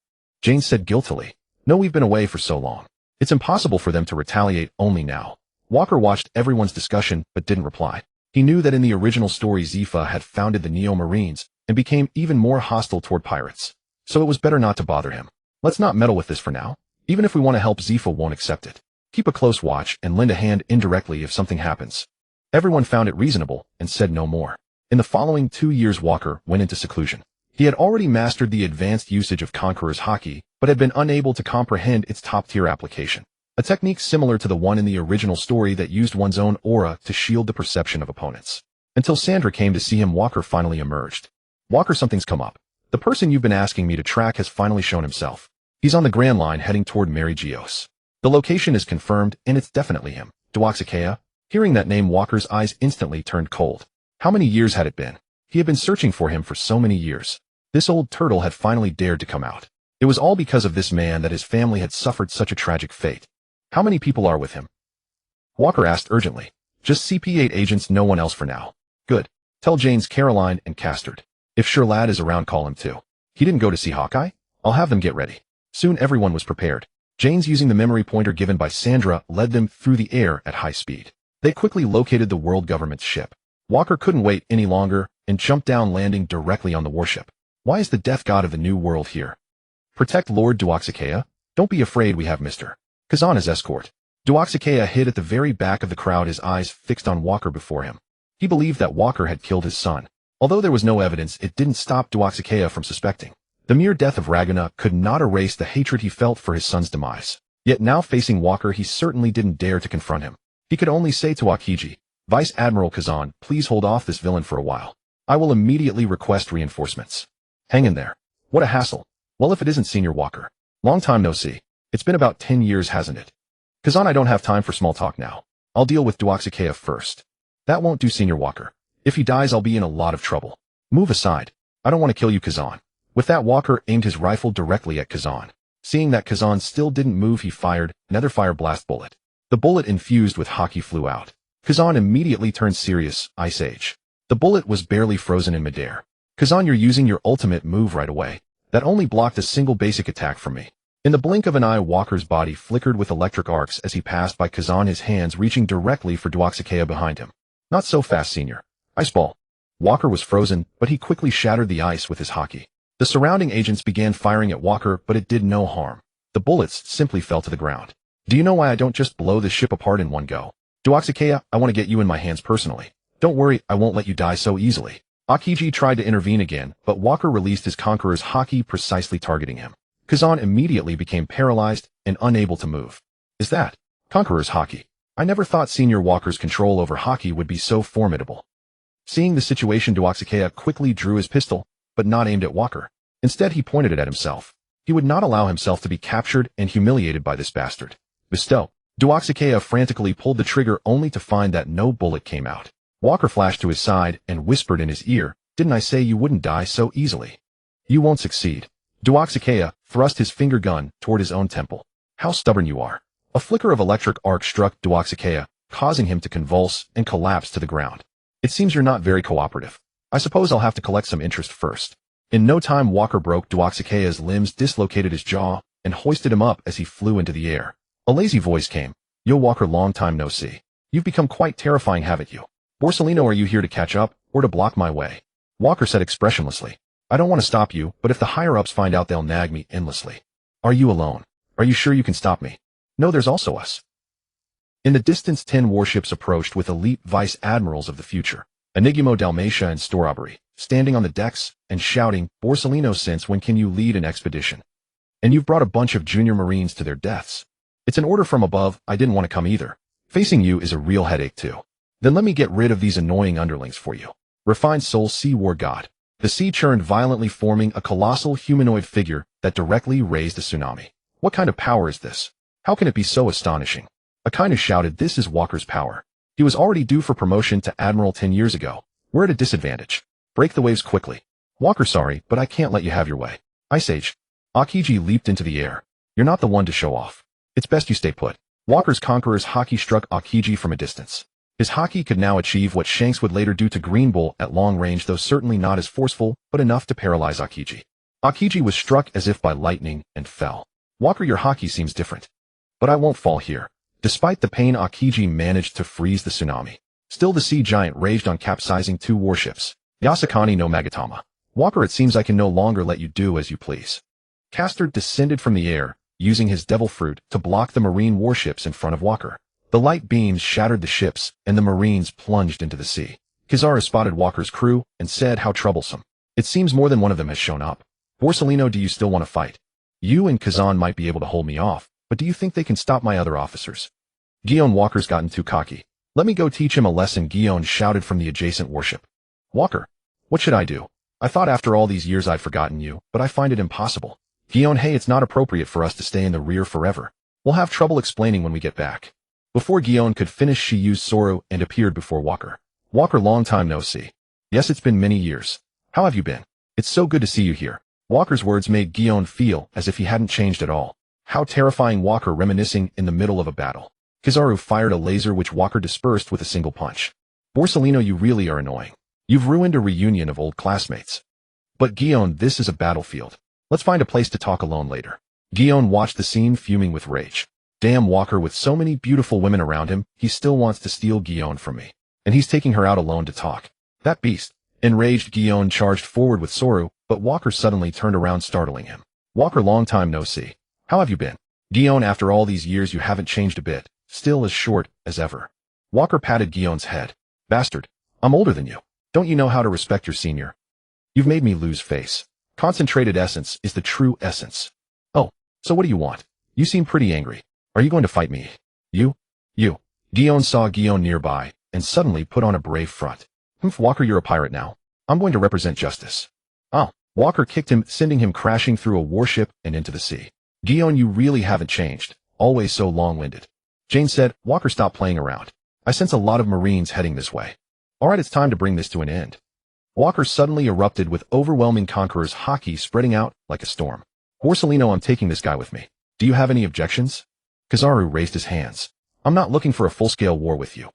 Jane said guiltily. No, we've been away for so long. It's impossible for them to retaliate only now. Walker watched everyone's discussion but didn't reply. He knew that in the original story Zifa had founded the Neo Marines and became even more hostile toward pirates. So it was better not to bother him. Let's not meddle with this for now. Even if we want to help, Zifa won't accept it. Keep a close watch and lend a hand indirectly if something happens. Everyone found it reasonable and said no more. In the following 2 years, Walker went into seclusion. He had already mastered the advanced usage of Conqueror's Haki, but had been unable to comprehend its top-tier application, a technique similar to the one in the original story that used one's own aura to shield the perception of opponents. Until Sandra came to see him, Walker finally emerged. Walker, something's come up. The person you've been asking me to track has finally shown himself. He's on the Grand Line heading toward Mary Geos. The location is confirmed, and it's definitely him. Duaxakea? Hearing that name, Walker's eyes instantly turned cold. How many years had it been? He had been searching for him for so many years. This old turtle had finally dared to come out. It was all because of this man that his family had suffered such a tragic fate. How many people are with him? Walker asked urgently. Just CP8 agents, no one else for now. Good. Tell Janes, Caroline, and Castard. If Sherlad is around, call him too. He didn't go to see Hawkeye? I'll have them get ready. Soon everyone was prepared. Janes, using the memory pointer given by Sandra, led them through the air at high speed. They quickly located the world government's ship. Walker couldn't wait any longer and jumped down, landing directly on the warship. Why is the death god of the New World here? Protect Lord Duaxakea? Don't be afraid, we have Mr. Kazan as escort. Duaxakea hid at the very back of the crowd, his eyes fixed on Walker before him. He believed that Walker had killed his son. Although there was no evidence, it didn't stop Duaxakea from suspecting. The mere death of Raguna could not erase the hatred he felt for his son's demise. Yet now facing Walker, he certainly didn't dare to confront him. He could only say to Akiji, Vice Admiral Kazan, please hold off this villain for a while. I will immediately request reinforcements. Hang in there. What a hassle. Well, if it isn't Senior Walker. Long time no see. It's been about 10 years, hasn't it? Kazan, I don't have time for small talk now. I'll deal with Duaxakea first. That won't do, Senior Walker. If he dies, I'll be in a lot of trouble. Move aside. I don't want to kill you, Kazan. With that, Walker aimed his rifle directly at Kazan. Seeing that Kazan still didn't move, he fired another fire blast bullet. The bullet infused with Haki flew out. Kazan immediately turned serious, Ice Age. The bullet was barely frozen in midair. Kazan, you're using your ultimate move right away. That only blocked a single basic attack from me. In the blink of an eye, Walker's body flickered with electric arcs as he passed by Kazan, his hands reaching directly for Duaxakea behind him. Not so fast, Senior. Ice ball. Walker was frozen, but he quickly shattered the ice with his haki. The surrounding agents began firing at Walker, but it did no harm. The bullets simply fell to the ground. Do you know why I don't just blow this ship apart in one go? Duoxikeya, I want to get you in my hands personally. Don't worry, I won't let you die so easily. Akiji tried to intervene again, but Walker released his Conqueror's haki, precisely targeting him. Kazan immediately became paralyzed and unable to move. Is that Conqueror's haki? I never thought Senior Walker's control over haki would be so formidable. Seeing the situation, Duoxikeya quickly drew his pistol, but not aimed at Walker. Instead, he pointed it at himself. He would not allow himself to be captured and humiliated by this bastard. Bestow. Duoxikeya frantically pulled the trigger only to find that no bullet came out. Walker flashed to his side and whispered in his ear, "Didn't I say you wouldn't die so easily? You won't succeed." Duoxikeya thrust his finger gun toward his own temple. "How stubborn you are." A flicker of electric arc struck Duoxikeya, causing him to convulse and collapse to the ground. "It seems you're not very cooperative. I suppose I'll have to collect some interest first." In no time, Walker broke Duoxikeya's limbs, dislocated his jaw, and hoisted him up as he flew into the air. A lazy voice came. "Yo, Walker, long time no see. You've become quite terrifying, haven't you? Borsellino, are you here to catch up, or to block my way?" Walker said expressionlessly. "I don't want to stop you, but if the higher-ups find out, they'll nag me endlessly." "Are you alone? Are you sure you can stop me?" "No, there's also us." In the distance, 10 warships approached with elite vice admirals of the future, Enigmo, Dalmatia, and Storabari, standing on the decks and shouting, "Borsellino, since when can you lead an expedition? And you've brought a bunch of junior marines to their deaths. It's an order from above, I didn't want to come either. Facing you is a real headache too. Then let me get rid of these annoying underlings for you." Refined soul sea war god. The sea churned violently, forming a colossal humanoid figure that directly raised a tsunami. What kind of power is this? How can it be so astonishing? Akainu shouted, "This is Walker's power. He was already due for promotion to Admiral 10 years ago. We're at a disadvantage. Break the waves quickly." "Walker, sorry, but I can't let you have your way." "Ice Age." Akiji leaped into the air. "You're not the one to show off. It's best you stay put." Walker's Conqueror's haki struck Akiji from a distance. His haki could now achieve what Shanks would later do to Green Bull at long range, though certainly not as forceful, but enough to paralyze Akiji. Akiji was struck as if by lightning and fell. "Walker, your haki seems different." "But I won't fall here." Despite the pain, Akiji managed to freeze the tsunami. Still, the sea giant raged on, capsizing 2 warships. Yasakani no Magatama. "Walker, it seems I can no longer let you do as you please." Castor descended from the air, using his Devil Fruit to block the marine warships in front of Walker. The light beams shattered the ships, and the marines plunged into the sea. Kizaru spotted Walker's crew and said, "How troublesome. It seems more than one of them has shown up. Borsellino, do you still want to fight? You and Kazan might be able to hold me off, but do you think they can stop my other officers?" "Guion, Walker's gotten too cocky. Let me go teach him a lesson," Guion shouted from the adjacent warship. "Walker, what should I do? I thought after all these years I'd forgotten you, but I find it impossible." "Guion, hey, it's not appropriate for us to stay in the rear forever. We'll have trouble explaining when we get back." Before Guion could finish, she used Soru and appeared before Walker. "Walker, long time no see." "Yes, it's been many years. How have you been?" "It's so good to see you here." Walker's words made Guion feel as if he hadn't changed at all. How terrifying, Walker reminiscing in the middle of a battle. Kizaru fired a laser which Walker dispersed with a single punch. "Borsellino, you really are annoying. You've ruined a reunion of old classmates." "But Guion, this is a battlefield. Let's find a place to talk alone later." Guion watched the scene, fuming with rage. Damn, Walker, with so many beautiful women around him, he still wants to steal Guion from me. And he's taking her out alone to talk. That beast. Enraged, Guion charged forward with Soru, but Walker suddenly turned around, startling him. "Walker, long time no see. How have you been?" "Guion, after all these years you haven't changed a bit, still as short as ever." Walker patted Guion's head. "Bastard, I'm older than you. Don't you know how to respect your senior? You've made me lose face. Concentrated essence is the true essence." "Oh, so what do you want? You seem pretty angry. Are you going to fight me?" You. Guion saw Guion nearby, and suddenly put on a brave front. Walker, you're a pirate now. I'm going to represent justice." "Oh." Walker kicked him, sending him crashing through a warship and into the sea. "Guion, you really haven't changed. Always so long-winded." Jane said, "Walker, stop playing around. I sense a lot of Marines heading this way. All right, it's time to bring this to an end." Walker suddenly erupted with overwhelming Conqueror's haki spreading out like a storm. "Borsellino, I'm taking this guy with me. Do you have any objections?" Kizaru raised his hands. "I'm not looking for a full-scale war with you."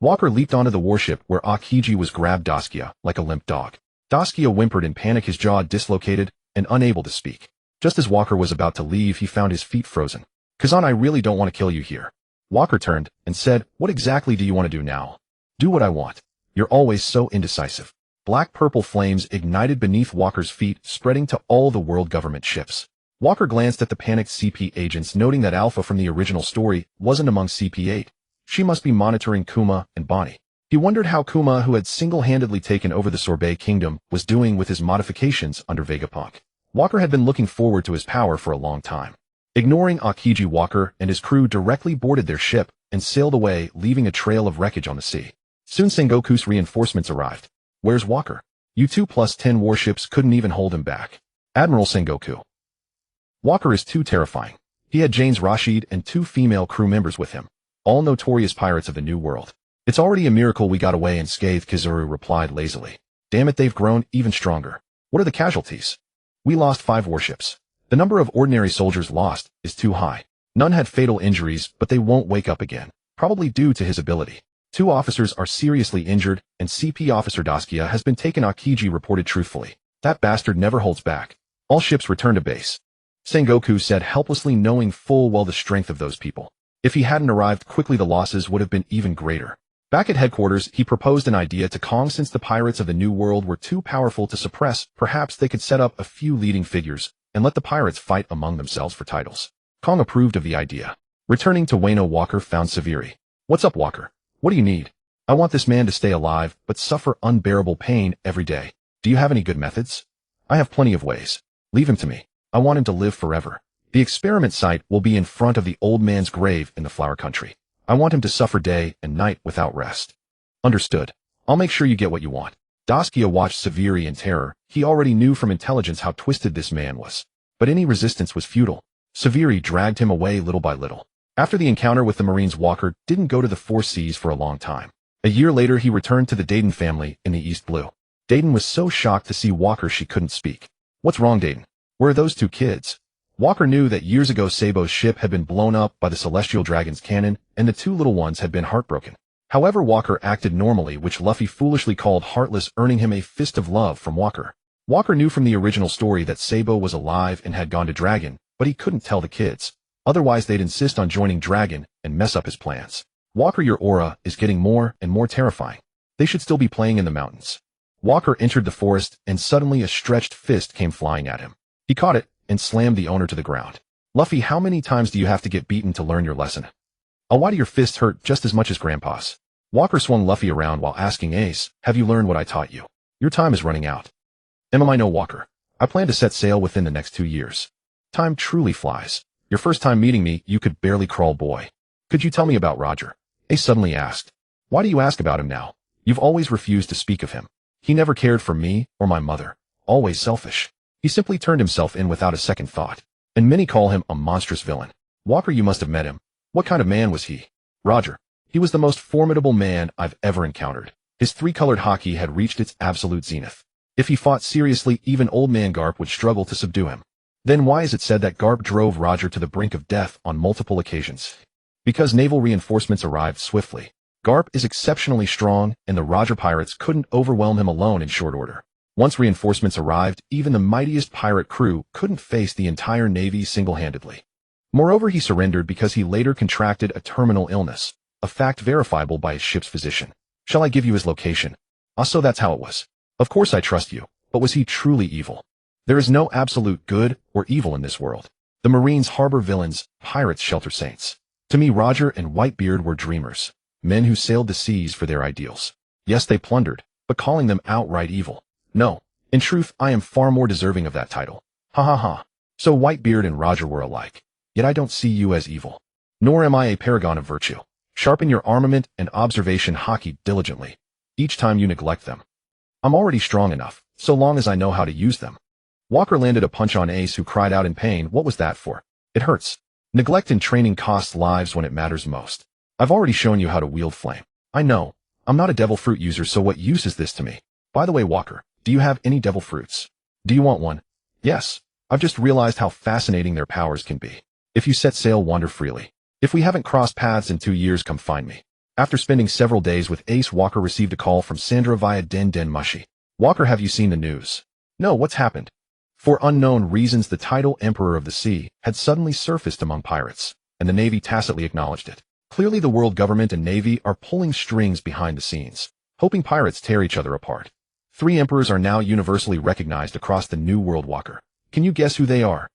Walker leaped onto the warship where Akiji was, grabbed Daskia like a limp dog. Daskia whimpered in panic, his jaw dislocated and unable to speak. Just as Walker was about to leave, he found his feet frozen. "Kazan, I really don't want to kill you here." Walker turned and said, "What exactly do you want to do now?" Do what I want. You're always so indecisive. Black-purple flames ignited beneath Walker's feet, spreading to all the world government ships. Walker glanced at the panicked CP agents, noting that Alpha from the original story wasn't among CP8. She must be monitoring Kuma and Bonnie. He wondered how Kuma, who had single-handedly taken over the Sorbet Kingdom, was doing with his modifications under Vegapunk. Walker had been looking forward to his power for a long time. Ignoring Akiji, Walker and his crew directly boarded their ship and sailed away, leaving a trail of wreckage on the sea. Soon Sengoku's reinforcements arrived. Where's Walker? U2 plus 10 warships couldn't even hold him back. Admiral Sengoku. Walker is too terrifying. He had Jane's Rashid and 2 female crew members with him, all notorious pirates of the New World. It's already a miracle we got away unscathed, Kizuru replied lazily. Damn it, they've grown even stronger. What are the casualties? We lost 5 warships. The number of ordinary soldiers lost is too high. None had fatal injuries, but they won't wake up again, probably due to his ability. 2 officers are seriously injured, and CP Officer Daskia has been taken, Akiji reported truthfully. That bastard never holds back. All ships return to base. Sengoku said helplessly, knowing full well the strength of those people. If he hadn't arrived quickly, the losses would have been even greater. Back at headquarters, he proposed an idea to Kong. Since the pirates of the New World were too powerful to suppress, perhaps they could set up a few leading figures and let the pirates fight among themselves for titles. Kong approved of the idea. Returning to Wano, Walker found Saviri. What's up, Walker? What do you need? I want this man to stay alive, but suffer unbearable pain every day. Do you have any good methods? I have plenty of ways. Leave him to me. I want him to live forever. The experiment site will be in front of the old man's grave in the Flower Country. I want him to suffer day and night without rest. Understood. I'll make sure you get what you want. Daskia watched Saviri in terror. He already knew from intelligence how twisted this man was. But any resistance was futile. Saviri dragged him away little by little. After the encounter with the Marines, Walker didn't go to the Four Seas for a long time. A year later, he returned to the Dayton family in the East Blue. Dayton was so shocked to see Walker she couldn't speak. What's wrong, Dayton? Where are those 2 kids? Walker knew that years ago Sabo's ship had been blown up by the Celestial Dragon's cannon, and the 2 little ones had been heartbroken. However, Walker acted normally, which Luffy foolishly called heartless, earning him a fist of love from Walker. Walker knew from the original story that Sabo was alive and had gone to Dragon, but he couldn't tell the kids. Otherwise, they'd insist on joining Dragon and mess up his plans. Walker, your aura is getting more and more terrifying. They should still be playing in the mountains. Walker entered the forest, and suddenly a stretched fist came flying at him. He caught it and slammed the owner to the ground. Luffy, how many times do you have to get beaten to learn your lesson? Oh, why do your fists hurt just as much as Grandpa's? Walker swung Luffy around while asking Ace, have you learned what I taught you? Your time is running out. I know, Walker. I plan to set sail within the next 2 years. Time truly flies. Your first time meeting me, you could barely crawl, boy. Could you tell me about Roger? Ace suddenly asked. Why do you ask about him now? You've always refused to speak of him. He never cared for me or my mother. Always selfish. He simply turned himself in without a second thought. And many call him a monstrous villain. Walker, you must have met him. What kind of man was he? Roger. He was the most formidable man I've ever encountered. His 3-colored haki had reached its absolute zenith. If he fought seriously, even old man Garp would struggle to subdue him. Then why is it said that Garp drove Roger to the brink of death on multiple occasions? Because naval reinforcements arrived swiftly. Garp is exceptionally strong, and the Roger pirates couldn't overwhelm him alone in short order. Once reinforcements arrived, even the mightiest pirate crew couldn't face the entire navy single-handedly. Moreover, he surrendered because he later contracted a terminal illness, a fact verifiable by his ship's physician. Shall I give you his location? So that's how it was. Of course I trust you, but was he truly evil? There is no absolute good or evil in this world. The Marines harbor villains, pirates shelter saints. To me, Roger and Whitebeard were dreamers, men who sailed the seas for their ideals. Yes, they plundered, but calling them outright evil. No, in truth, I am far more deserving of that title. Ha ha ha. So Whitebeard and Roger were alike. Yet I don't see you as evil. Nor am I a paragon of virtue. Sharpen your armament and observation haki diligently, each time you neglect them. I'm already strong enough, so long as I know how to use them. Walker landed a punch on Ace, who cried out in pain. What was that for? It hurts. Neglect in training costs lives when it matters most. I've already shown you how to wield flame. I know. I'm not a devil fruit user, so what use is this to me? By the way, Walker, do you have any devil fruits? Do you want one? Yes. I've just realized how fascinating their powers can be. If you set sail, wander freely. If we haven't crossed paths in 2 years, come find me. After spending several days with Ace, Walker received a call from Sandra via Den Den Mushi. Walker, have you seen the news? No, what's happened? For unknown reasons, the title Emperor of the Sea had suddenly surfaced among pirates, and the Navy tacitly acknowledged it. Clearly the world government and navy are pulling strings behind the scenes, hoping pirates tear each other apart. 3 emperors are now universally recognized across the New World Walker. Can you guess who they are?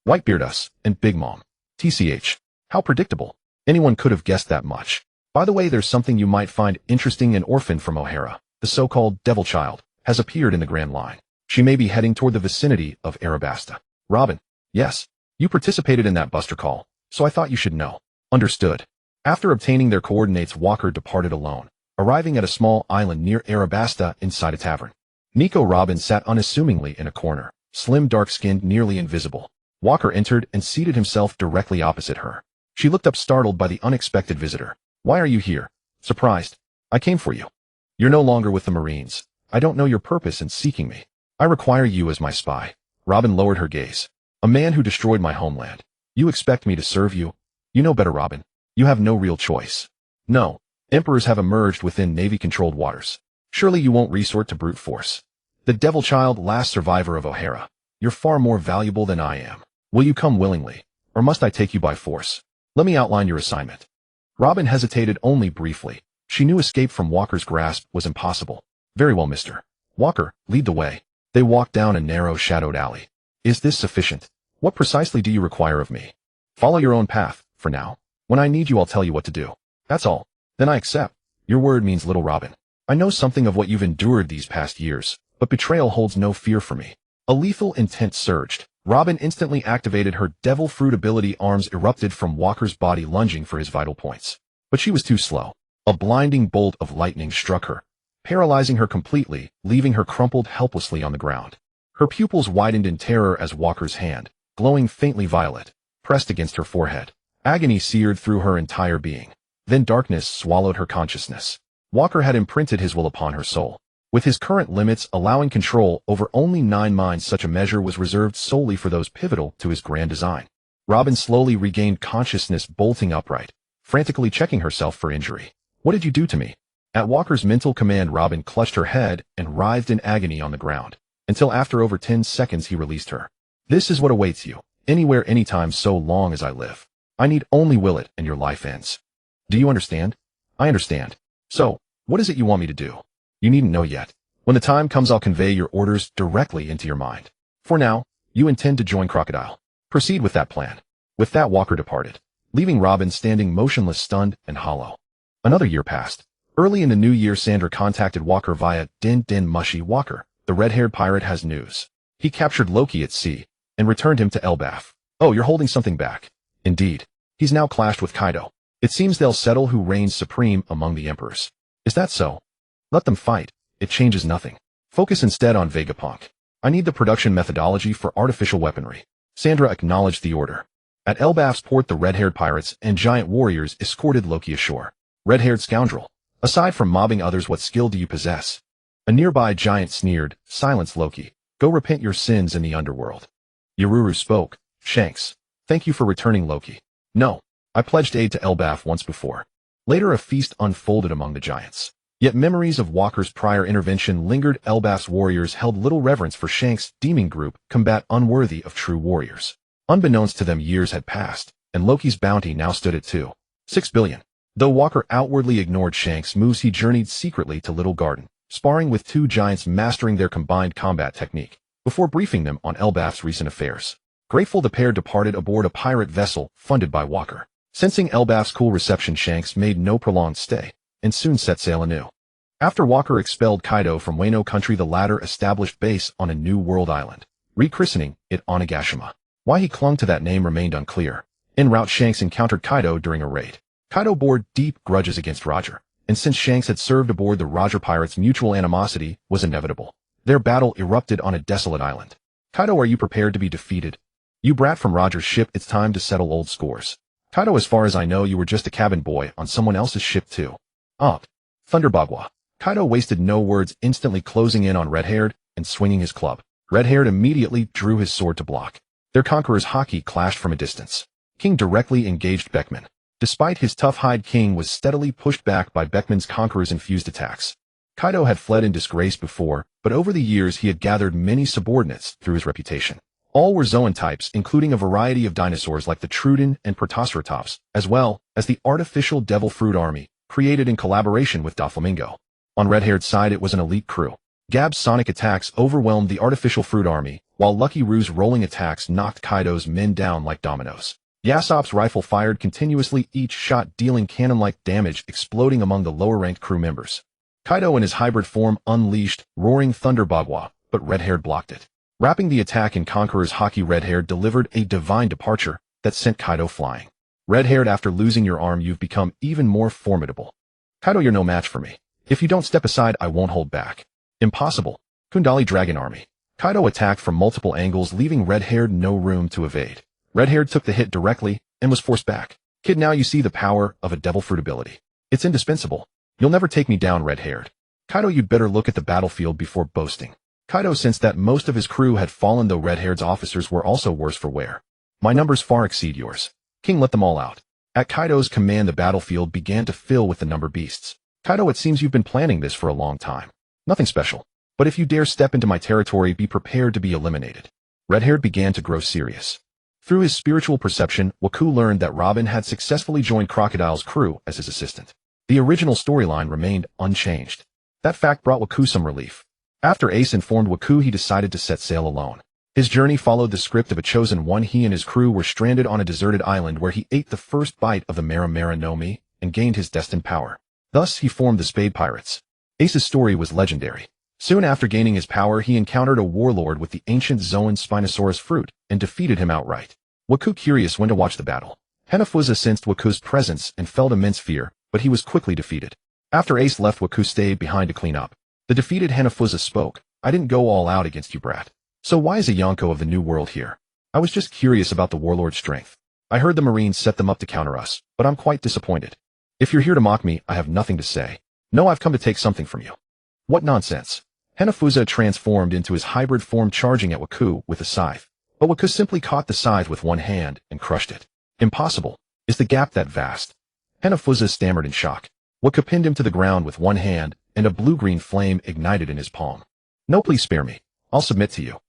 Whitebeardus and Big Mom. TCH. How predictable. Anyone could have guessed that much. By the way, there's something you might find interesting. An orphan from O'Hara, the so-called Devil Child, has appeared in the Grand Line. She may be heading toward the vicinity of Arabasta. Robin. Yes. You participated in that buster call, so I thought you should know. Understood. After obtaining their coordinates, Walker departed alone, arriving at a small island near Arabasta inside a tavern. Nico Robin sat unassumingly in a corner, slim, dark-skinned, nearly invisible. Walker entered and seated himself directly opposite her. She looked up startled by the unexpected visitor. Why are you here? Surprised. I came for you. You're no longer with the Marines. I don't know your purpose in seeking me. I require you as my spy. Robin lowered her gaze. A man who destroyed my homeland. You expect me to serve you? You know better, Robin. You have no real choice. No. Emperors have emerged within Navy-controlled waters. Surely you won't resort to brute force. The Devil Child, last survivor of O'Hara. You're far more valuable than I am. Will you come willingly, or must I take you by force? Let me outline your assignment. Robin hesitated only briefly. She knew escape from Walker's grasp was impossible. Very well, Mr. Walker, lead the way. They walked down a narrow, shadowed alley. Is this sufficient? What precisely do you require of me? Follow your own path, for now. When I need you, I'll tell you what to do. That's all. Then I accept. Your word means little, Robin. I know something of what you've endured these past years, but betrayal holds no fear for me. A lethal intent surged. Robin instantly activated her devil fruit ability. Arms erupted from Walker's body, lunging for his vital points. But she was too slow. A blinding bolt of lightning struck her, paralyzing her completely, leaving her crumpled helplessly on the ground. Her pupils widened in terror as Walker's hand, glowing faintly violet, pressed against her forehead. Agony seared through her entire being. Then darkness swallowed her consciousness. Walker had imprinted his will upon her soul. With his current limits allowing control over only 9 minds, such a measure was reserved solely for those pivotal to his grand design. Robin slowly regained consciousness, bolting upright, frantically checking herself for injury. What did you do to me? At Walker's mental command, Robin clutched her head and writhed in agony on the ground, until after over 10 seconds he released her. This is what awaits you, anywhere, anytime, so long as I live. I need only will it, and your life ends. Do you understand? I understand. So, what is it you want me to do? You needn't know yet. When the time comes, I'll convey your orders directly into your mind. For now, you intend to join Crocodile. Proceed with that plan. With that, Walker departed, leaving Robin standing motionless, stunned and hollow. Another year passed. Early in the new year, Sandra contacted Walker via Din Mushy. Walker, the red-haired pirate, has news. He captured Loki at sea and returned him to Elbaf. Oh, you're holding something back. Indeed. He's now clashed with Kaido. It seems they'll settle who reigns supreme among the emperors. Is that so? Let them fight. It changes nothing. Focus instead on Vegapunk. I need the production methodology for artificial weaponry. Sandra acknowledged the order. At Elbaf's port, the red-haired pirates and giant warriors escorted Loki ashore. Red-haired scoundrel. Aside from mobbing others, what skill do you possess? A nearby giant sneered. Silence, Loki. Go repent your sins in the underworld. Yaruru spoke. Shanks. Thank you for returning, Loki. No. I pledged aid to Elbaf once before. Later, a feast unfolded among the giants. Yet memories of Walker's prior intervention lingered. Elbaf's warriors held little reverence for Shanks' deeming group combat unworthy of true warriors. Unbeknownst to them, years had passed, and Loki's bounty now stood at 2.6 billion. Though Walker outwardly ignored Shanks' moves, he journeyed secretly to Little Garden, sparring with 2 giants, mastering their combined combat technique, before briefing them on Elbaf's recent affairs. Grateful, the pair departed aboard a pirate vessel funded by Walker. Sensing Elbaf's cool reception, Shanks made no prolonged stay, and soon set sail anew. After Walker expelled Kaido from Wano country, the latter established base on a new world island, rechristening it Onigashima. Why he clung to that name remained unclear. En route, Shanks encountered Kaido during a raid. Kaido bore deep grudges against Roger, and since Shanks had served aboard the Roger pirates, mutual animosity was inevitable. Their battle erupted on a desolate island. Kaido, are you prepared to be defeated? You brat from Roger's ship, it's time to settle old scores. Kaido, as far as I know, you were just a cabin boy on someone else's ship too. Thunderbagua. Kaido wasted no words, instantly closing in on Red-haired and swinging his club. Red-haired immediately drew his sword to block. Their conqueror's haki clashed from a distance. King directly engaged Beckman. Despite his tough hide, King was steadily pushed back by Beckman's conqueror's infused attacks. Kaido had fled in disgrace before, but over the years he had gathered many subordinates through his reputation. All were zoan types, including a variety of dinosaurs like the Trudon and Protoceratops, as well as the artificial Devil Fruit Army, created in collaboration with Doflamingo. On Red-Haired's side, it was an elite crew. Gab's sonic attacks overwhelmed the artificial fruit army, while Lucky Roo's rolling attacks knocked Kaido's men down like dominoes. Yasop's rifle fired continuously, each shot dealing cannon-like damage, exploding among the lower-ranked crew members. Kaido in his hybrid form unleashed Roaring Thunder Bagua, but Red-Haired blocked it. Wrapping the attack in Conqueror's Haki, Red-Haired delivered a divine departure that sent Kaido flying. Red-Haired, after losing your arm, you've become even more formidable. Kaido, you're no match for me. If you don't step aside, I won't hold back. Impossible. Kundali Dragon Army. Kaido attacked from multiple angles, leaving Red-Haired no room to evade. Red-Haired took the hit directly and was forced back. Kid, now you see the power of a Devil Fruit ability. It's indispensable. You'll never take me down, Red-Haired. Kaido, you'd better look at the battlefield before boasting. Kaido sensed that most of his crew had fallen, though Red-Haired's officers were also worse for wear. My numbers far exceed yours. King, let them all out. At Kaido's command, the battlefield began to fill with the number beasts. Kaido, it seems you've been planning this for a long time. Nothing special. But if you dare step into my territory, be prepared to be eliminated. Red-Haired began to grow serious. Through his spiritual perception, Waku learned that Robin had successfully joined Crocodile's crew as his assistant. The original storyline remained unchanged. That fact brought Waku some relief. After Ace informed Waku, he decided to set sail alone. His journey followed the script of a chosen one. He and his crew were stranded on a deserted island where he ate the first bite of the Mara Mara no Mi and gained his destined power. Thus, he formed the Spade Pirates. Ace's story was legendary. Soon after gaining his power, he encountered a warlord with the ancient Zoan Spinosaurus fruit and defeated him outright. Waku, curious when to watch the battle. Hanafusa sensed Waku's presence and felt immense fear, but he was quickly defeated. After Ace left, Waku stayed behind to clean up. The defeated Hanafusa spoke. I didn't go all out against you, brat. So why is a Yonko of the New World here? I was just curious about the warlord's strength. I heard the Marines set them up to counter us, but I'm quite disappointed. If you're here to mock me, I have nothing to say. No, I've come to take something from you. What nonsense. Hanafusa transformed into his hybrid form, charging at Waku with a scythe. But Waku simply caught the scythe with one hand and crushed it. Impossible. Is the gap that vast? Hanafusa stammered in shock. Waku pinned him to the ground with one hand, and a blue-green flame ignited in his palm. No, please spare me. I'll submit to you.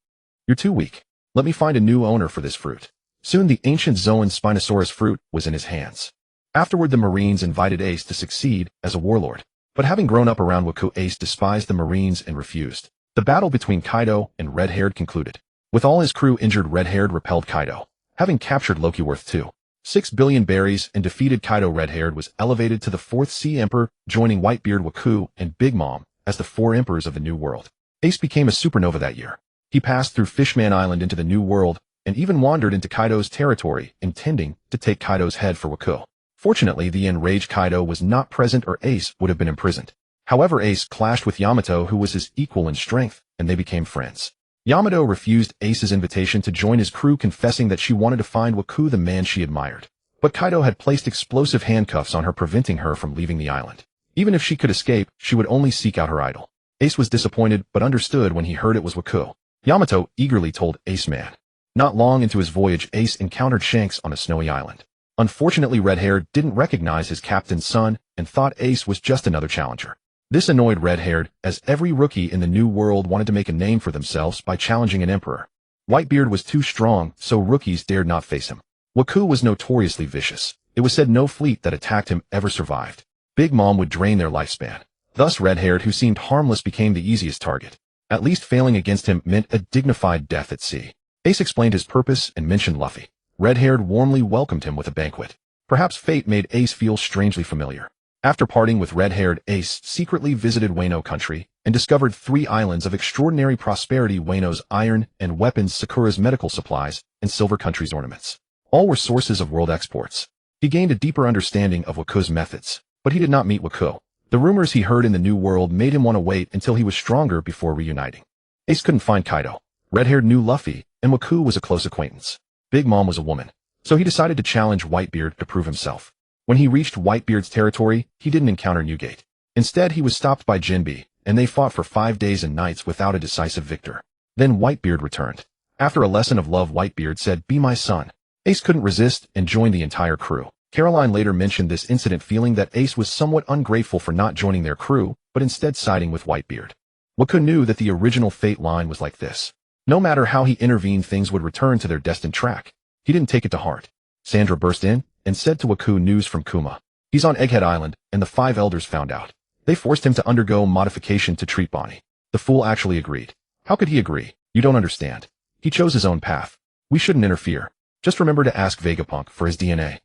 You're too weak. Let me find a new owner for this fruit. Soon the ancient Zoan Spinosaurus fruit was in his hands. Afterward, the Marines invited Ace to succeed as a warlord. But having grown up around Waku, Ace despised the Marines and refused. The battle between Kaido and Red-Haired concluded. With all his crew injured, Red-Haired repelled Kaido. Having captured Loki worth 2.6 billion berries and defeated Kaido, Red-Haired was elevated to the 4th Sea Emperor, joining Whitebeard, Waku, and Big Mom as the 4 emperors of the New World. Ace became a supernova that year. He passed through Fishman Island into the New World and even wandered into Kaido's territory, intending to take Kaido's head for Waku. Fortunately, the enraged Kaido was not present, or Ace would have been imprisoned. However, Ace clashed with Yamato, who was his equal in strength, and they became friends. Yamato refused Ace's invitation to join his crew, confessing that she wanted to find Waku, the man she admired. But Kaido had placed explosive handcuffs on her, preventing her from leaving the island. Even if she could escape, she would only seek out her idol. Ace was disappointed, but understood when he heard it was Waku. Yamato eagerly told Ace man. Not long into his voyage, Ace encountered Shanks on a snowy island. Unfortunately, Red-Haired didn't recognize his captain's son and thought Ace was just another challenger. This annoyed Red-Haired, as every rookie in the New World wanted to make a name for themselves by challenging an emperor. Whitebeard was too strong, so rookies dared not face him. Waku was notoriously vicious. It was said no fleet that attacked him ever survived. Big Mom would drain their lifespan. Thus Red-Haired, who seemed harmless, became the easiest target. At least failing against him meant a dignified death at sea. Ace explained his purpose and mentioned Luffy. Red-Haired warmly welcomed him with a banquet. Perhaps fate made Ace feel strangely familiar. After parting with Red-Haired, Ace secretly visited Wano country and discovered 3 islands of extraordinary prosperity: Wano's iron and weapons, Sakura's medical supplies, and Silver Country's ornaments. All were sources of world exports. He gained a deeper understanding of Waku's methods, but he did not meet Waku. The rumors he heard in the New World made him want to wait until he was stronger before reuniting. Ace couldn't find Kaido. Red-Haired knew Luffy, and Waku was a close acquaintance. Big Mom was a woman, so he decided to challenge Whitebeard to prove himself. When he reached Whitebeard's territory, he didn't encounter Newgate. Instead, he was stopped by Jinbe, and they fought for 5 days and nights without a decisive victor. Then Whitebeard returned. After a lesson of love, Whitebeard said, "Be my son." Ace couldn't resist and joined the entire crew. Caroline later mentioned this incident, feeling that Ace was somewhat ungrateful for not joining their crew, but instead siding with Whitebeard. Waku knew that the original fate line was like this. No matter how he intervened, things would return to their destined track. He didn't take it to heart. Sandra burst in and said to Waku, news from Kuma. He's on Egghead Island, and the 5 elders found out. They forced him to undergo modification to treat Bonnie. The fool actually agreed. How could he agree? You don't understand. He chose his own path. We shouldn't interfere. Just remember to ask Vegapunk for his DNA.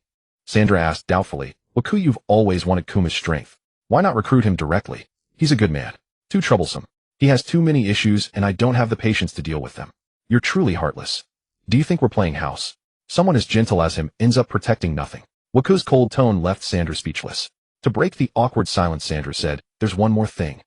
Sandra asked doubtfully, Waku, you've always wanted Kuma's strength. Why not recruit him directly? He's a good man. Too troublesome. He has too many issues, and I don't have the patience to deal with them. You're truly heartless. Do you think we're playing house? Someone as gentle as him ends up protecting nothing. Waku's cold tone left Sandra speechless. To break the awkward silence, Sandra said, there's one more thing.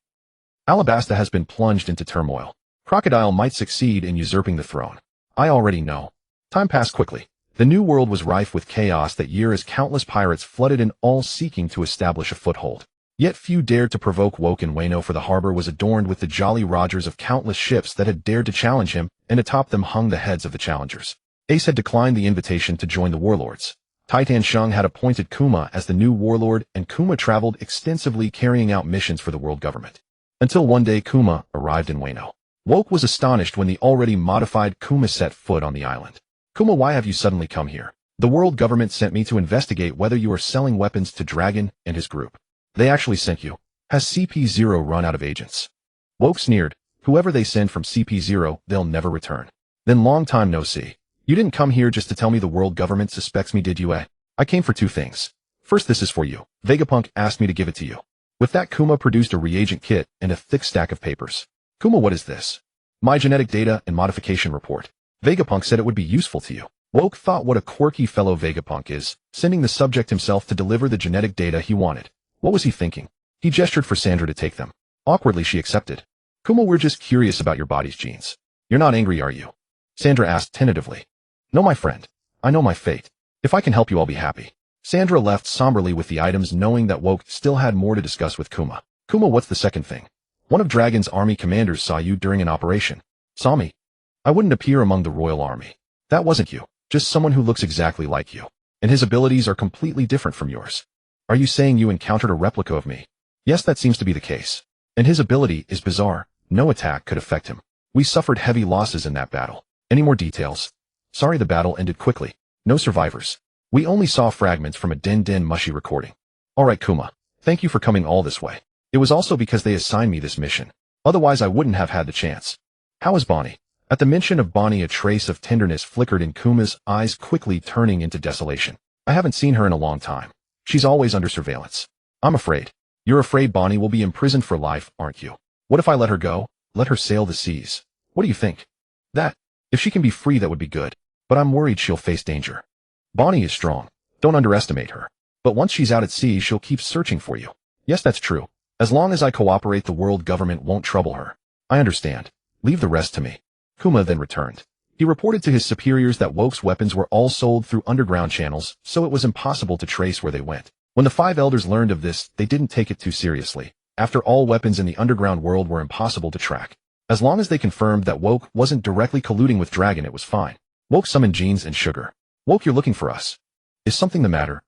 Alabasta has been plunged into turmoil. Crocodile might succeed in usurping the throne. I already know. Time passed quickly. The new world was rife with chaos that year as countless pirates flooded in, all seeking to establish a foothold. Yet few dared to provoke Woke, and Wano, for the harbor was adorned with the Jolly Rogers of countless ships that had dared to challenge him, and atop them hung the heads of the challengers. Ace had declined the invitation to join the warlords. Titan Shung had appointed Kuma as the new warlord, and Kuma traveled extensively carrying out missions for the world government. Until one day Kuma arrived in Wano. Woke was astonished when the already modified Kuma set foot on the island. Kuma, why have you suddenly come here? The world government sent me to investigate whether you are selling weapons to Dragon and his group. They actually sent you. Has CP0 run out of agents? Woke sneered. Whoever they send from CP0, they'll never return. Then long time no see. You didn't come here just to tell me the world government suspects me, did you, eh? I came for 2 things. First, this is for you. Vegapunk asked me to give it to you. With that, Kuma produced a reagent kit and a thick stack of papers. Kuma, what is this? My genetic data and modification report. Vegapunk said it would be useful to you. Woke thought what a quirky fellow Vegapunk is, sending the subject himself to deliver the genetic data he wanted. What was he thinking? He gestured for Sandra to take them. Awkwardly, she accepted. Kuma, we're just curious about your body's genes. You're not angry, are you? Sandra asked tentatively. No, my friend. I know my fate. If I can help you, I'll be happy. Sandra left somberly with the items, knowing that Woke still had more to discuss with Kuma. Kuma, what's the second thing? One of Dragon's army commanders saw you during an operation. Saw me? I wouldn't appear among the royal army. That wasn't you. Just someone who looks exactly like you. And his abilities are completely different from yours. Are you saying you encountered a replica of me? Yes, that seems to be the case. And his ability is bizarre. No attack could affect him. We suffered heavy losses in that battle. Any more details? Sorry, the battle ended quickly. No survivors. We only saw fragments from a Den Mushi recording. Alright, Kuma. Thank you for coming all this way. It was also because they assigned me this mission. Otherwise, I wouldn't have had the chance. How is Bonnie? At the mention of Bonnie, a trace of tenderness flickered in Kuma's eyes, quickly turning into desolation. I haven't seen her in a long time. She's always under surveillance. I'm afraid. You're afraid Bonnie will be imprisoned for life, aren't you? What if I let her go? Let her sail the seas. What do you think? That. If she can be free, that would be good. But I'm worried she'll face danger. Bonnie is strong. Don't underestimate her. But once she's out at sea, she'll keep searching for you. Yes, that's true. As long as I cooperate, the world government won't trouble her. I understand. Leave the rest to me. Kuma then returned. He reported to his superiors that Woke's weapons were all sold through underground channels, so it was impossible to trace where they went. When the 5 elders learned of this, they didn't take it too seriously. After all, weapons in the underground world were impossible to track. As long as they confirmed that Woke wasn't directly colluding with Dragon, it was fine. Woke summoned Jeans and Sugar. Woke, you're looking for us. Is something the matter?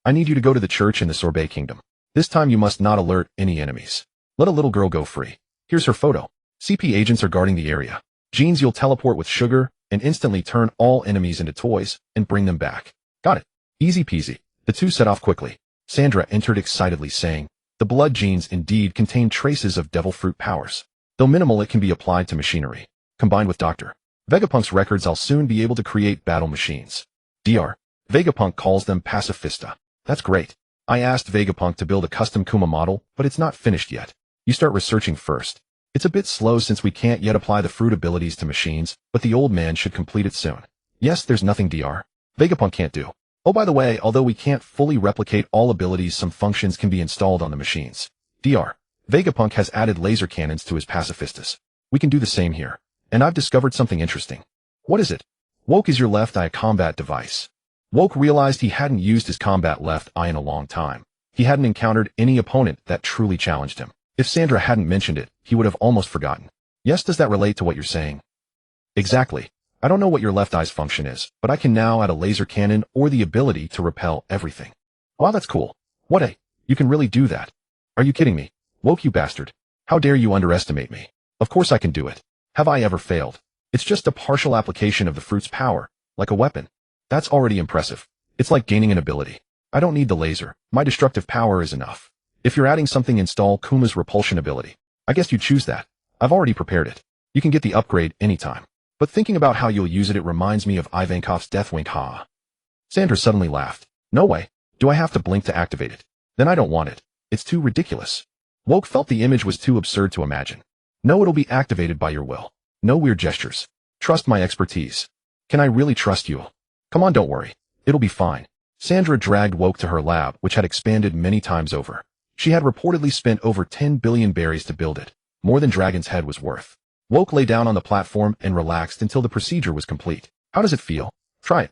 I need you to go to the church in the Sorbet Kingdom. This time you must not alert any enemies. Let a little girl go free. Here's her photo. CP agents are guarding the area. Jeans, you'll teleport with Sugar and instantly turn all enemies into toys and bring them back. Got it. Easy peasy. The two set off quickly. Sandra entered excitedly, saying, the blood genes indeed contain traces of devil fruit powers. Though minimal, it can be applied to machinery. Combined with Dr. Vegapunk's records, I'll soon be able to create battle machines. Dr. Vegapunk calls them pacifista. That's great. I asked Vegapunk to build a custom Kuma model, but it's not finished yet. You start researching first. It's a bit slow since we can't yet apply the fruit abilities to machines, but the old man should complete it soon. Yes, there's nothing Dr. Vegapunk can't do. Oh, by the way, although we can't fully replicate all abilities, some functions can be installed on the machines. Dr. Vegapunk has added laser cannons to his pacifistas. We can do the same here. And I've discovered something interesting. What is it? Woke is your left eye combat device. Woke realized he hadn't used his combat left eye in a long time. He hadn't encountered any opponent that truly challenged him. If Sandra hadn't mentioned it, he would have almost forgotten. Yes, does that relate to what you're saying? Exactly. I don't know what your left eye's function is, but I can now add a laser cannon or the ability to repel everything. Wow, that's cool. What a, you can really do that. Are you kidding me? Woke, you bastard. How dare you underestimate me? Of course I can do it. Have I ever failed? It's just a partial application of the fruit's power, like a weapon. That's already impressive. It's like gaining an ability. I don't need the laser. My destructive power is enough. If you're adding something, install Kuma's repulsion ability. I guess you choose that. I've already prepared it. You can get the upgrade anytime. But thinking about how you'll use it, it reminds me of Ivankov's Deathwink. Ha. Sandra suddenly laughed. No way. Do I have to blink to activate it? Then I don't want it. It's too ridiculous. Woke felt the image was too absurd to imagine. No, it'll be activated by your will. No weird gestures. Trust my expertise. Can I really trust you? Come on, don't worry. It'll be fine. Sandra dragged Woke to her lab, which had expanded many times over. She had reportedly spent over 10 billion berries to build it, more than Dragon's head was worth. Woke lay down on the platform and relaxed until the procedure was complete. How does it feel? Try it.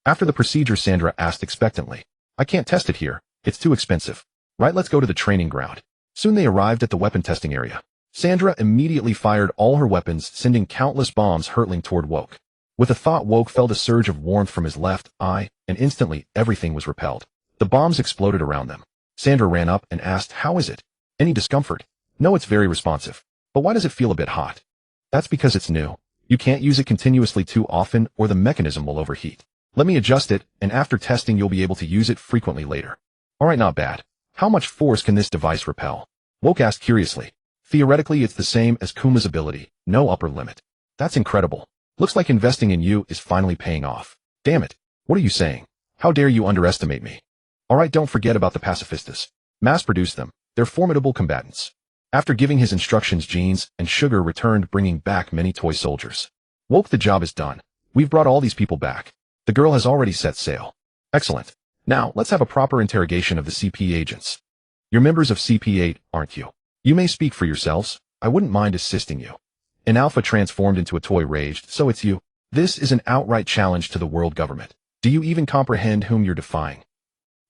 After the procedure, Sandra asked expectantly. I can't test it here. It's too expensive. Right, let's go to the training ground. Soon they arrived at the weapon testing area. Sandra immediately fired all her weapons, sending countless bombs hurtling toward Woke. With a thought, Woke felt a surge of warmth from his left eye, and instantly everything was repelled. The bombs exploded around them. Sandra ran up and asked, how is it? Any discomfort? No, it's very responsive. But why does it feel a bit hot? That's because it's new. You can't use it continuously too often or the mechanism will overheat. Let me adjust it, and after testing you'll be able to use it frequently later. Alright, not bad. How much force can this device repel? Woke asked curiously. Theoretically, it's the same as Kuma's ability, no upper limit. That's incredible. Looks like investing in you is finally paying off. Damn it. What are you saying? How dare you underestimate me? Alright, don't forget about the pacifistas. Mass-produce them. They're formidable combatants. After giving his instructions, Jeans and Sugar returned, bringing back many toy soldiers. Woke, the job is done. We've brought all these people back. The girl has already set sail. Excellent. Now, let's have a proper interrogation of the CP agents. You're members of CP8, aren't you? You may speak for yourselves. I wouldn't mind assisting you. An alpha transformed into a toy raged, so it's you. This is an outright challenge to the world government. Do you even comprehend whom you're defying?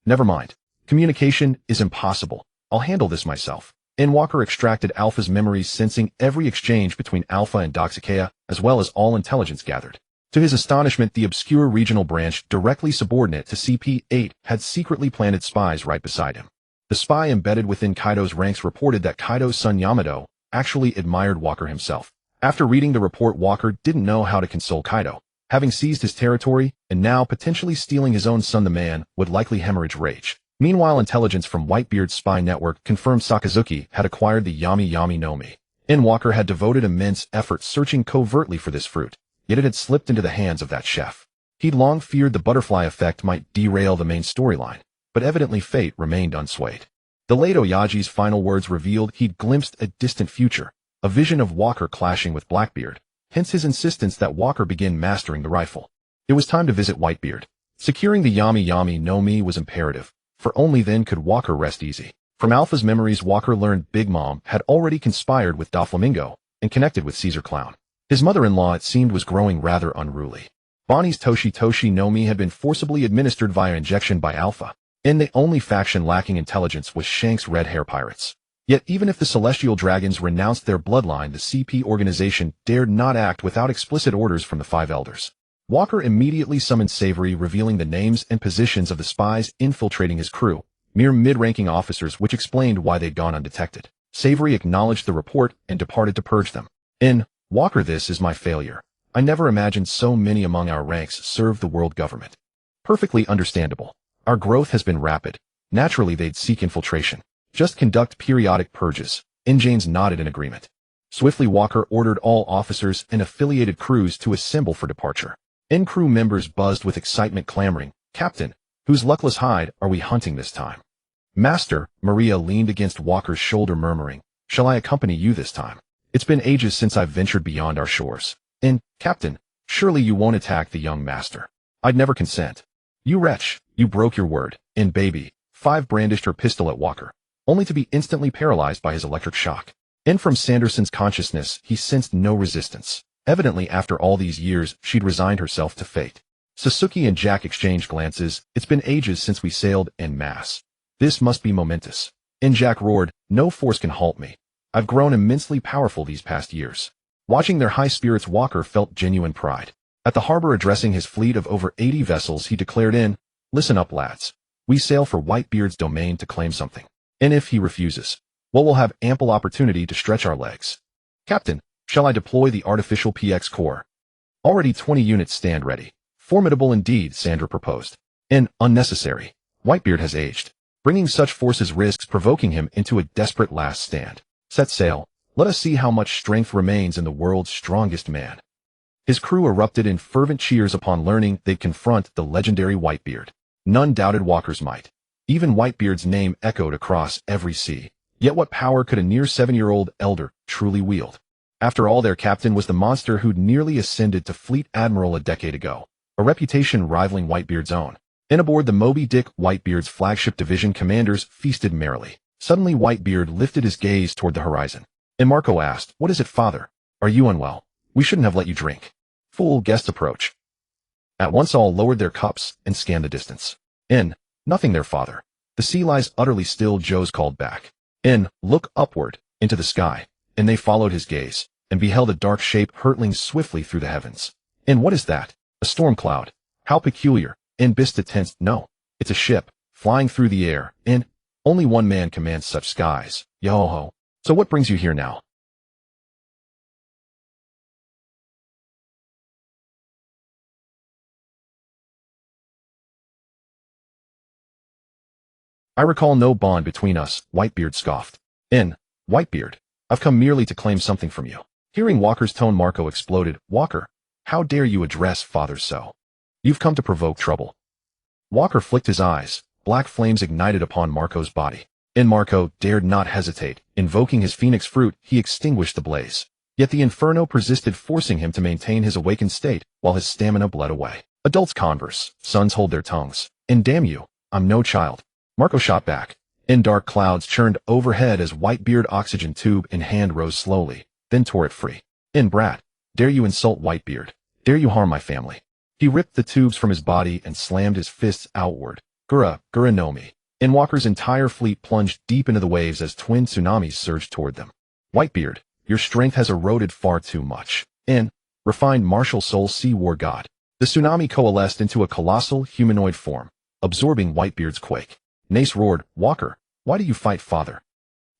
Never mind. Communication is impossible. I'll handle this myself. Walker extracted Alpha's memories, sensing every exchange between Alpha and Doxikea, as well as all intelligence gathered. To his astonishment, the obscure regional branch directly subordinate to CP8 had secretly planted spies right beside him. The spy embedded within Kaido's ranks reported that Kaido's son Yamato actually admired Walker himself. After reading the report, Walker didn't know how to console Kaido. Having seized his territory, and now potentially stealing his own son, the man would likely hemorrhage rage. Meanwhile, intelligence from Whitebeard's spy network confirmed Sakazuki had acquired the Yami Yami no Mi. Walker had devoted immense effort searching covertly for this fruit, yet it had slipped into the hands of that chef. He'd long feared the butterfly effect might derail the main storyline, but evidently fate remained unswayed. The late Oyaji's final words revealed he'd glimpsed a distant future, a vision of Walker clashing with Blackbeard, hence his insistence that Walker begin mastering the rifle. It was time to visit Whitebeard. Securing the Yami Yami no Mi was imperative, for only then could Walker rest easy. From Alpha's memories, Walker learned Big Mom had already conspired with Doflamingo and connected with Caesar Clown. His mother-in-law, it seemed, was growing rather unruly. Bonnie's Toshi Toshi no Mi had been forcibly administered via injection by Alpha, and the only faction lacking intelligence was Shank's Red Hair Pirates. Yet even if the Celestial Dragons renounced their bloodline, the CP organization dared not act without explicit orders from the Five Elders. Walker immediately summoned Savory, revealing the names and positions of the spies infiltrating his crew, mere mid-ranking officers, which explained why they'd gone undetected. Savory acknowledged the report and departed to purge them. Walker, this is my failure. I never imagined so many among our ranks serve the world government. Perfectly understandable. Our growth has been rapid. Naturally, they'd seek infiltration. Just conduct periodic purges. James nodded in agreement. Swiftly, Walker ordered all officers and affiliated crews to assemble for departure. Crew members buzzed with excitement, clamoring, Captain, whose luckless hide are we hunting this time? Master, Maria leaned against Walker's shoulder, murmuring, shall I accompany you this time? It's been ages since I've ventured beyond our shores. Captain, surely you won't attack the young master. I'd never consent. You wretch, you broke your word. Baby, Five brandished her pistol at Walker, only to be instantly paralyzed by his electric shock. From Sanderson's consciousness, he sensed no resistance. Evidently, after all these years, she'd resigned herself to fate. Sasuke and Jack exchanged glances. It's been ages since we sailed en masse. This must be momentous. Jack roared, no force can halt me. I've grown immensely powerful these past years. Watching their high spirits, Walker felt genuine pride. At the harbor, addressing his fleet of over 80 vessels, he declared, listen up, lads. We sail for Whitebeard's domain to claim something. If he refuses, well, we'll have ample opportunity to stretch our legs. Captain, Shall I deploy the artificial PX core? Already 20 units stand ready. Formidable indeed, Sandra proposed. And unnecessary. Whitebeard has aged. Bringing such forces risks provoking him into a desperate last stand. Set sail. Let us see how much strength remains in the world's strongest man. His crew erupted in fervent cheers upon learning they'd confront the legendary Whitebeard. None doubted Walker's might. Even Whitebeard's name echoed across every sea. Yet what power could a near 7-year-old elder truly wield? After all, their captain was the monster who'd nearly ascended to Fleet Admiral a decade ago, a reputation rivaling Whitebeard's own. And aboard the Moby Dick, Whitebeard's flagship division commanders feasted merrily. Suddenly Whitebeard lifted his gaze toward the horizon. And Marco asked, "What is it, father? Are you unwell? We shouldn't have let you drink." Full guest approach. At once all lowered their cups and scanned the distance. "In, nothing there, father. The sea lies utterly still," Joes called back. "In, look upward, into the sky." And they followed his gaze, and beheld a dark shape hurtling swiftly through the heavens. "And what is that? A storm cloud? How peculiar." And Bista tensed. "No, it's a ship, flying through the air, and only one man commands such skies. Yo-ho. So what brings you here now?" "I recall no bond between us," Whitebeard scoffed. "In, Whitebeard, I've come merely to claim something from you." Hearing Walker's tone, Marco exploded. "Walker, how dare you address father so? You've come to provoke trouble." Walker flicked his eyes. Black flames ignited upon Marco's body. And Marco dared not hesitate. Invoking his phoenix fruit, he extinguished the blaze. Yet the inferno persisted, forcing him to maintain his awakened state while his stamina bled away. "Adults converse, sons hold their tongues. And damn you, I'm no child." Marco shot back. And dark clouds churned overhead as Whitebeard, oxygen tube in hand, rose slowly, then tore it free. "In, brat, dare you insult Whitebeard? Dare you harm my family?" He ripped the tubes from his body and slammed his fists outward. "Gura, Gura no mi." And Walker's entire fleet plunged deep into the waves as twin tsunamis surged toward them. "Whitebeard, your strength has eroded far too much." And, refined martial soul sea war god. The tsunami coalesced into a colossal humanoid form, absorbing Whitebeard's quake. Nace roared, "Walker, why do you fight father?"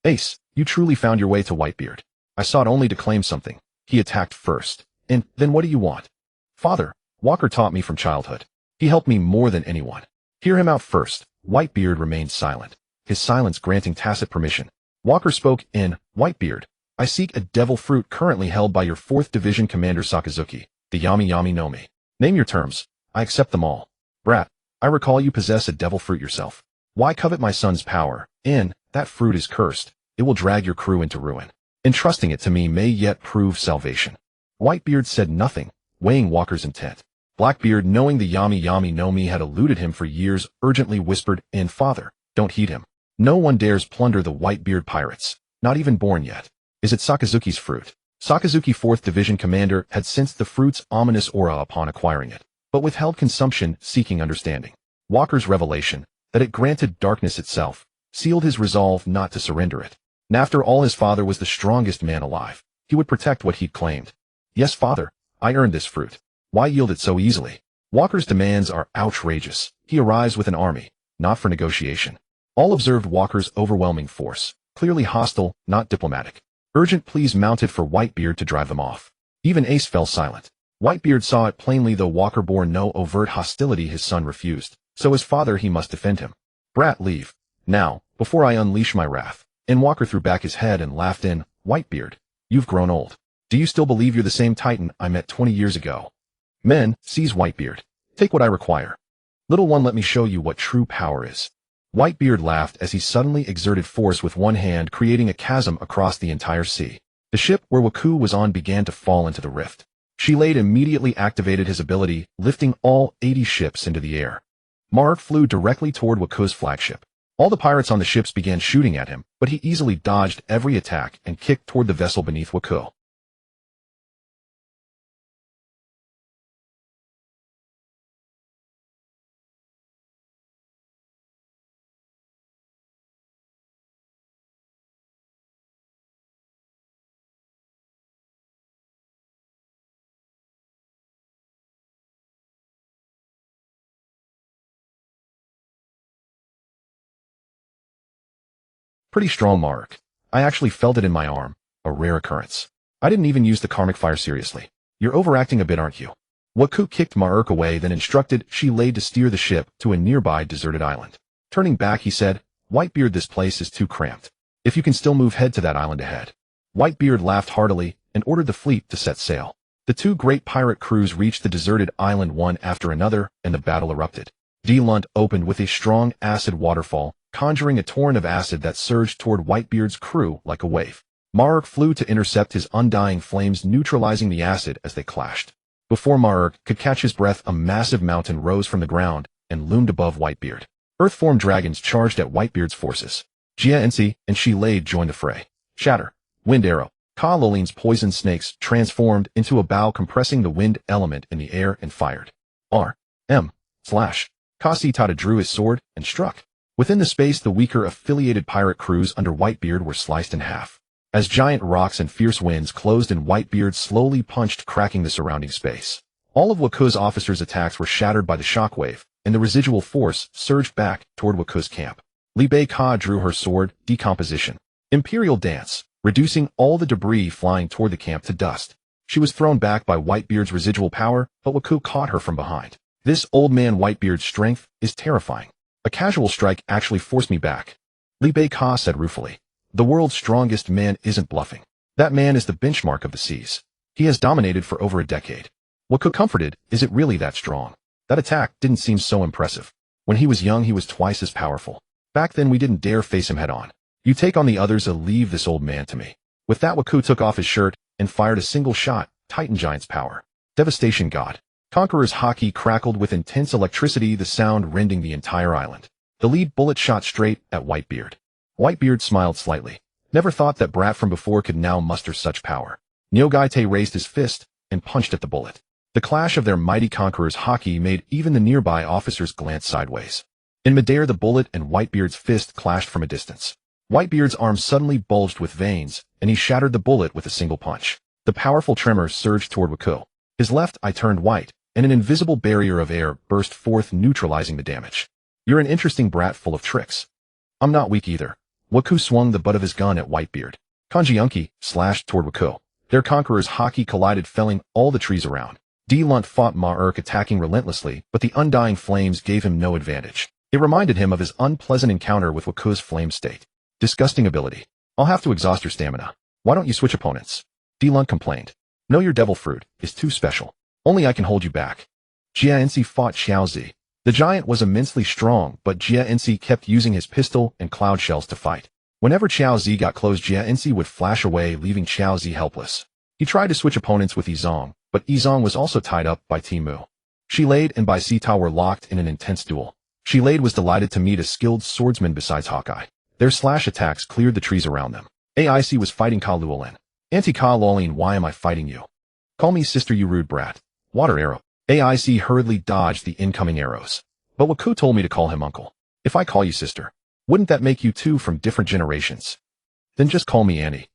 "Ace, you truly found your way to Whitebeard. I sought only to claim something. He attacked first. And then what do you want?" "Father, Walker taught me from childhood. He helped me more than anyone." "Hear him out first." Whitebeard remained silent, his silence granting tacit permission. Walker spoke. "In, Whitebeard, I seek a devil fruit currently held by your 4th Division Commander Sakazuki, the Yami Yami no Mi. Name your terms. I accept them all." "Brat, I recall you possess a devil fruit yourself. Why covet my son's power? In, that fruit is cursed. It will drag your crew into ruin. Entrusting it to me may yet prove salvation." Whitebeard said nothing, weighing Walker's intent. Blackbeard, knowing the Yami Yami no Mi had eluded him for years, urgently whispered, "In, father, don't heed him. No one dares plunder the Whitebeard pirates, not even born yet. Is it Sakazuki's fruit?" Sakazuki, 4th Division Commander, had sensed the fruit's ominous aura upon acquiring it, but withheld consumption, seeking understanding. Walker's revelation, that it granted darkness itself, sealed his resolve not to surrender it. And after all, his father was the strongest man alive. He would protect what he'd claimed. "Yes, father, I earned this fruit. Why yield it so easily?" Walker's demands are outrageous. He arrives with an army, not for negotiation. All observed Walker's overwhelming force, clearly hostile, not diplomatic. Urgent pleas mounted for Whitebeard to drive them off. Even Ace fell silent. Whitebeard saw it plainly, though Walker bore no overt hostility. His son refused, so as father he must defend him. "Brat, leave, now, before I unleash my wrath." And Walker threw back his head and laughed. "In, Whitebeard, you've grown old. Do you still believe you're the same Titan I met 20 years ago?" "Men, seize Whitebeard. Take what I require. Little one, let me show you what true power is." Whitebeard laughed as he suddenly exerted force with one hand, creating a chasm across the entire sea. The ship where Waku was on began to fall into the rift. She-Lade immediately activated his ability, lifting all 80 ships into the air. Mark flew directly toward Waku's flagship. All the pirates on the ships began shooting at him, but he easily dodged every attack and kicked toward the vessel beneath Waku. "Pretty strong, Mark. I actually felt it in my arm, a rare occurrence." I didn't even use the karmic fire seriously. You're overacting a bit, aren't you? Waku kicked Mark away, then instructed She to steer the ship to a nearby deserted island. Turning back, he said, Whitebeard, this place is too cramped. If you can still move, head to that island ahead. Whitebeard laughed heartily and ordered the fleet to set sail. The two great pirate crews reached the deserted island one after another, and the battle erupted. D-Lunt opened with a strong acid waterfall, conjuring a torrent of acid that surged toward Whitebeard's crew like a wave. Mark flew to intercept his undying flames, neutralizing the acid as they clashed. Before Mark could catch his breath, a massive mountain rose from the ground and loomed above Whitebeard. Earth-formed dragons charged at Whitebeard's forces. Jia and She joined the fray. Shatter, wind arrow. Ka Lolin's poison snakes transformed into a bow, compressing the wind element in the air and fired. Ka Sitata drew his sword and struck. Within the space, the weaker affiliated pirate crews under Whitebeard were sliced in half. As giant rocks and fierce winds closed in, Whitebeard slowly punched, cracking the surrounding space. All of Waku's officers' attacks were shattered by the shockwave, and the residual force surged back toward Waku's camp. Li Bei Ka drew her sword, decomposition. Imperial dance, reducing all the debris flying toward the camp to dust. She was thrown back by Whitebeard's residual power, but Waku caught her from behind. This old man Whitebeard's strength is terrifying. A casual strike actually forced me back. Li Bei Ka said ruefully. The world's strongest man isn't bluffing. That man is the benchmark of the seas. He has dominated for over a decade. Waku comforted, is it really that strong? That attack didn't seem so impressive. When he was young, he was twice as powerful. Back then, we didn't dare face him head on. You take on the others, leave this old man to me. With that, Waku took off his shirt and fired a single shot, Titan Giant's power. Devastation God. Conqueror's Haki crackled with intense electricity, the sound rending the entire island. The lead bullet shot straight at Whitebeard. Whitebeard smiled slightly. Never thought that brat from before could now muster such power. Nyogaite raised his fist and punched at the bullet. The clash of their mighty Conqueror's Haki made even the nearby officers glance sideways. In midair, the bullet and Whitebeard's fist clashed from a distance. Whitebeard's arm suddenly bulged with veins, and he shattered the bullet with a single punch. The powerful tremor surged toward Waku. His left eye turned white, and an invisible barrier of air burst forth, neutralizing the damage. You're an interesting brat full of tricks. I'm not weak either. Waku swung the butt of his gun at Whitebeard. Kanjiunki slashed toward Waku. Their Conqueror's Haki collided, felling all the trees around. D-Lunt fought Ma'urk, attacking relentlessly, but the undying flames gave him no advantage. It reminded him of his unpleasant encounter with Waku's flame state. Disgusting ability. I'll have to exhaust your stamina. Why don't you switch opponents? D-Lunt complained. No, your Devil Fruit is too special. Only I can hold you back. Jia fought Xiaozi. The giant was immensely strong, but Jia kept using his pistol and cloud shells to fight. Whenever Xiaozi got close, Jia would flash away, leaving Xiaozi helpless. He tried to switch opponents with Yizong, but Yizong was also tied up by Timu. Shilade and Bai Sita were locked in an intense duel. Shilade was delighted to meet a skilled swordsman besides Hawkeye. Their slash attacks cleared the trees around them. AIC was fighting Ka Luolin. Anti-Ka Luolin, why am I fighting you? Call me sister, you rude brat. Water arrow. AIC hurriedly dodged the incoming arrows. But Waku told me to call him uncle. If I call you sister, wouldn't that make you two from different generations? Then just call me Annie.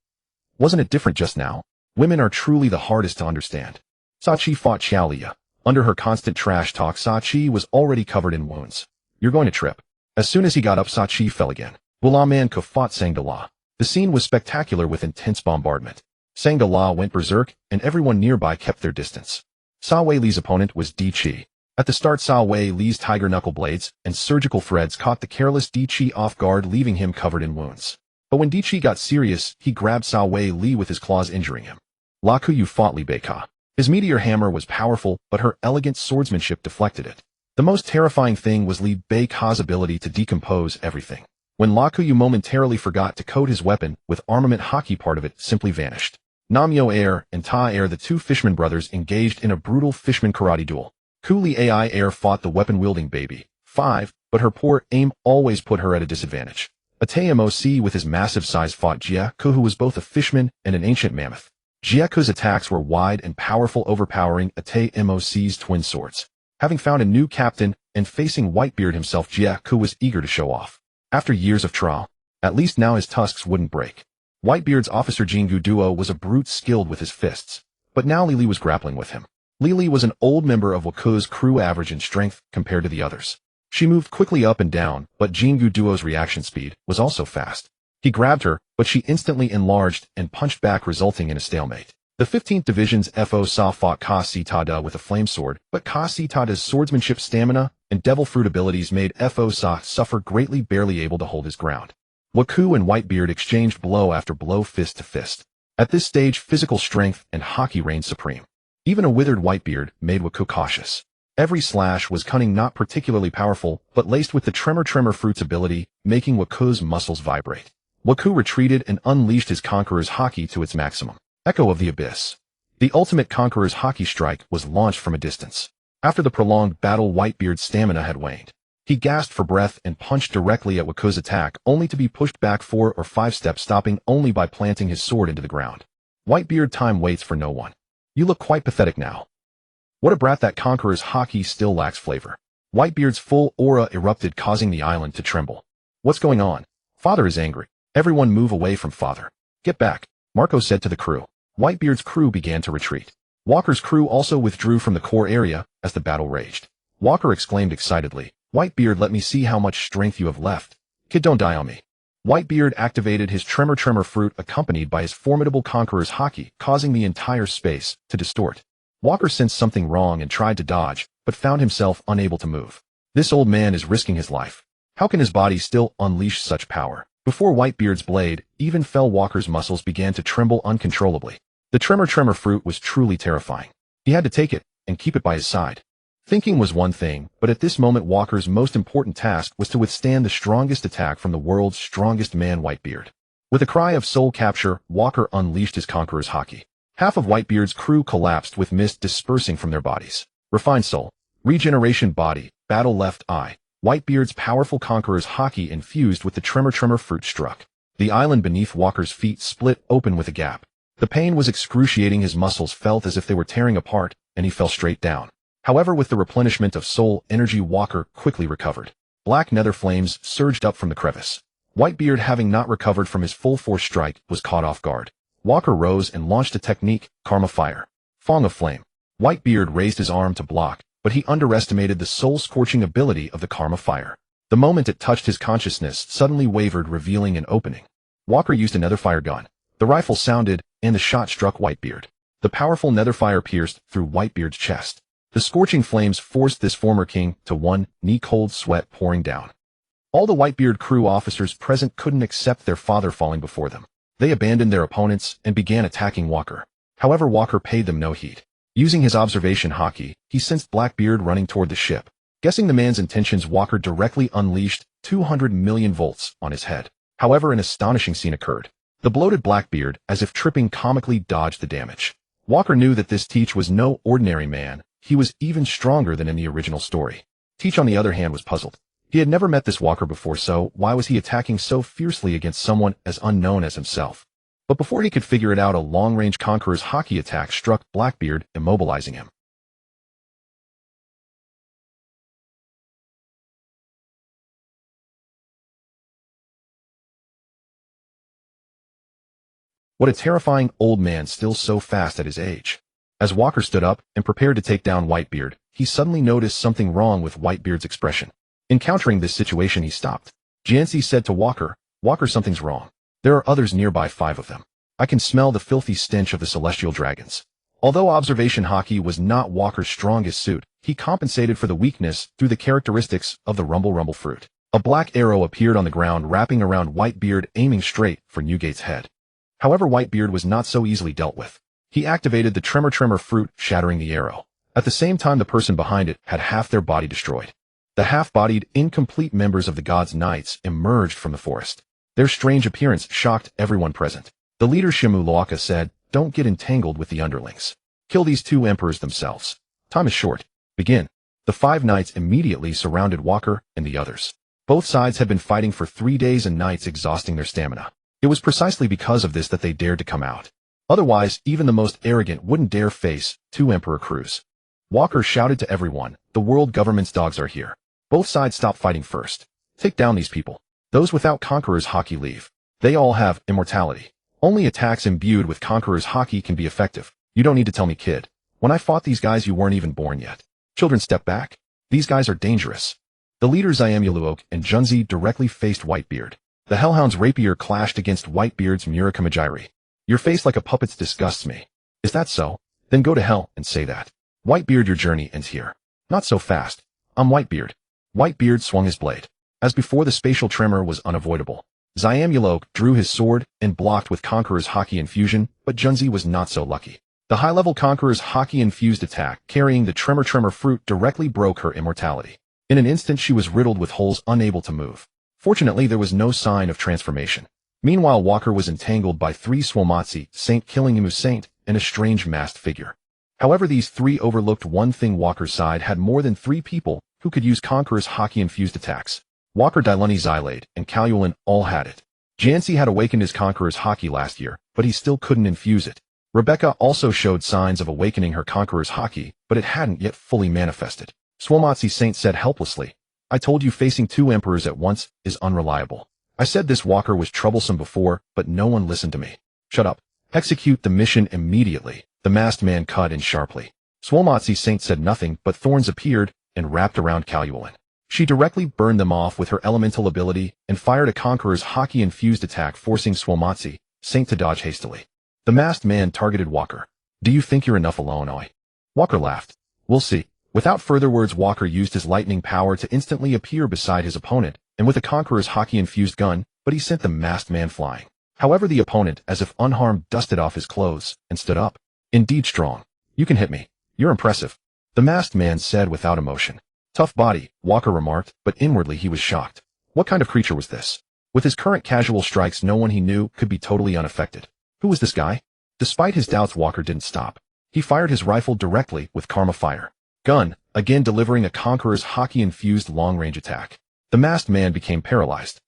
Wasn't it different just now? Women are truly the hardest to understand. Sachi fought Xiaolia. Under her constant trash talk, Sachi was already covered in wounds. You're going to trip. As soon as he got up, Sachi fell again. Wulamanko fought Sangdala. The scene was spectacular with intense bombardment. Sangdala went berserk, and everyone nearby kept their distance. Sa Wei Li's opponent was Di Chi. At the start, Sa Wei Li's tiger knuckle blades and surgical threads caught the careless Di Chi off guard, leaving him covered in wounds. But when Di Chi got serious, he grabbed Sa Wei Li with his claws, injuring him. Lakuyu fought Li Bei Ka. His meteor hammer was powerful, but her elegant swordsmanship deflected it. The most terrifying thing was Li Bei Ka's ability to decompose everything. When Lakuyu momentarily forgot to coat his weapon with armament, Haki part of it simply vanished. Namyo Air and Ta Air, the two Fishman brothers, engaged in a brutal Fishman karate duel. Kuli Ai Air fought the weapon-wielding baby 5, but her poor aim always put her at a disadvantage. Ate-Moc with his massive size fought Jia-Ku, who was both a fishman and an ancient mammoth. Jia-Ku's attacks were wide and powerful, overpowering Ate-Moc's twin swords. Having found a new captain and facing Whitebeard himself, Jia-Ku was eager to show off. After years of trial, at least now his tusks wouldn't break. Whitebeard's officer Jingu Duo was a brute skilled with his fists, but now Lili was grappling with him. Lili was an old member of Waku's crew, average in strength compared to the others. She moved quickly up and down, but Jingu Duo's reaction speed was also fast. He grabbed her, but but she instantly enlarged and punched back, resulting in a stalemate. The 15th Division's FO Sa fought Ka Sitada with a flame sword, but Ka Sitada's swordsmanship, stamina, and devil fruit abilities made FO Sa suffer greatly, barely able to hold his ground. Waku and Whitebeard exchanged blow after blow, fist to fist. At this stage, physical strength and haki reigned supreme. Even a withered Whitebeard made Waku cautious. Every slash was cunning, not particularly powerful, but laced with the Tremor Fruit's ability, making Waku's muscles vibrate. Waku retreated and unleashed his Conqueror's Haki to its maximum. Echo of the Abyss. The ultimate Conqueror's Haki strike was launched from a distance. After the prolonged battle, Whitebeard's stamina had waned. He gasped for breath and punched directly at Waku's attack, only to be pushed back 4 or 5 steps, stopping only by planting his sword into the ground. Whitebeard, time waits for no one. You look quite pathetic now. What a brat, that Conqueror's Haki still lacks flavor. Whitebeard's full aura erupted, causing the island to tremble. What's going on? Father is angry. Everyone move away from Father. Get back, Marco said to the crew. Whitebeard's crew began to retreat. Walker's crew also withdrew from the core area as the battle raged. Walker exclaimed excitedly, Whitebeard, let me see how much strength you have left. Kid, don't die on me. Whitebeard activated his Tremor Fruit, accompanied by his formidable Conqueror's Haki, causing the entire space to distort. Walker sensed something wrong and tried to dodge, but found himself unable to move. This old man is risking his life. How can his body still unleash such power? Before Whitebeard's blade even fell, Walker's muscles began to tremble uncontrollably. The Tremor Fruit was truly terrifying. He had to take it and keep it by his side. Thinking was one thing, but at this moment Walker's most important task was to withstand the strongest attack from the world's strongest man, Whitebeard. With a cry of soul capture, Walker unleashed his Conqueror's Haki. Half of Whitebeard's crew collapsed, with mist dispersing from their bodies. Refined soul, regeneration body, battle left eye. Whitebeard's powerful Conqueror's Haki infused with the Tremor Fruit struck. The island beneath Walker's feet split open with a gap. The pain was excruciating, his muscles felt as if they were tearing apart, and he fell straight down. However, with the replenishment of soul energy, Walker quickly recovered. Black nether flames surged up from the crevice. Whitebeard, having not recovered from his full force strike, was caught off guard. Walker rose and launched a technique, Karma Fire. Fong of Flame. Whitebeard raised his arm to block, but he underestimated the soul-scorching ability of the Karma Fire. The moment it touched his consciousness, suddenly wavered, revealing an opening. Walker used a nether fire gun. The rifle sounded, and the shot struck Whitebeard. The powerful nether fire pierced through Whitebeard's chest. The scorching flames forced this former king to one knee, cold sweat pouring down. All the Whitebeard crew officers present couldn't accept their father falling before them. They abandoned their opponents and began attacking Walker. However, Walker paid them no heed. Using his observation Haki, he sensed Blackbeard running toward the ship. Guessing the man's intentions, Walker directly unleashed 200 million volts on his head. However, an astonishing scene occurred. The bloated Blackbeard, as if tripping, comically dodged the damage. Walker knew that this Teach was no ordinary man. He was even stronger than in the original story. Teach, on the other hand, was puzzled. He had never met this Walker before, so why was he attacking so fiercely against someone as unknown as himself? But before he could figure it out, a long-range Conqueror's Haki attack struck Blackbeard, immobilizing him. What a terrifying old man, still so fast at his age. As Walker stood up and prepared to take down Whitebeard, he suddenly noticed something wrong with Whitebeard's expression. Encountering this situation, he stopped. Jancy said to Walker, Walker, something's wrong. There are others nearby, 5 of them. I can smell the filthy stench of the celestial dragons. Although observation Haki was not Walker's strongest suit, he compensated for the weakness through the characteristics of the Rumble fruit. A black arrow appeared on the ground, wrapping around Whitebeard, aiming straight for Newgate's head. However, Whitebeard was not so easily dealt with. He activated the Tremor fruit, shattering the arrow. At the same time, the person behind it had half their body destroyed. The half-bodied, incomplete members of the God's Knights emerged from the forest. Their strange appearance shocked everyone present. The leader Shimu Loaka said, don't get entangled with the underlings. Kill these 2 emperors themselves. Time is short. Begin. The 5 knights immediately surrounded Walker and the others. Both sides had been fighting for 3 days and nights, exhausting their stamina. It was precisely because of this that they dared to come out. Otherwise, even the most arrogant wouldn't dare face 2 emperor crews. Walker shouted to everyone, the world government's dogs are here. Both sides stop fighting first. Take down these people. Those without Conqueror's Haki leave. They all have immortality. Only attacks imbued with Conqueror's Haki can be effective. You don't need to tell me, kid. When I fought these guys, you weren't even born yet. Children, step back. These guys are dangerous. The leaders Iamuluok and Junzi directly faced Whitebeard. The Hellhound's rapier clashed against Whitebeard's Murakamajiri. Your face like a puppet's disgusts me. Is that so? Then go to hell and say that. Whitebeard, your journey ends here. Not so fast. I'm Whitebeard. Whitebeard swung his blade. As before, the spatial tremor was unavoidable. Xiamulok drew his sword and blocked with Conqueror's Haki infusion, but Junzi was not so lucky. The high-level Conqueror's Haki-infused attack, carrying the Tremor fruit, directly broke her immortality. In an instant, she was riddled with holes, unable to move. Fortunately, there was no sign of transformation. Meanwhile, Walker was entangled by 3 Swomatsi, Saint killing him Saint, and a strange masked figure. However, these 3 overlooked one thing: Walker's side had more than 3 people who could use Conqueror's Haki-infused attacks. Walker, Diluni, Xylade, and Kaluan all had it. Jansi had awakened his Conqueror's Haki last year, but he still couldn't infuse it. Rebecca also showed signs of awakening her Conqueror's Haki, but it hadn't yet fully manifested. Swomatsi Saint said helplessly, I told you facing 2 emperors at once is unreliable. I said this Walker was troublesome before, but no one listened to me. Shut up. Execute the mission immediately, the masked man cut in sharply. Swomatsi Saint said nothing, but thorns appeared and wrapped around Kaluan. She directly burned them off with her elemental ability and fired a Conqueror's Haki-infused attack, forcing Swomatsi Saint to dodge hastily. The masked man targeted Walker. Do you think you're enough alone, Oi? Walker laughed. We'll see. Without further words, Walker used his lightning power to instantly appear beside his opponent, and with a Conqueror's Haki-infused gun, but he sent the masked man flying. However, the opponent, as if unharmed, dusted off his clothes and stood up. Indeed strong. You can hit me. You're impressive. The masked man said without emotion. Tough body, Walker remarked, but inwardly he was shocked. What kind of creature was this? With his current casual strikes, no one he knew could be totally unaffected. Who was this guy? Despite his doubts, Walker didn't stop. He fired his rifle directly with Karma Fire gun, again delivering a Conqueror's Haki-infused long-range attack. The masked man became paralyzed.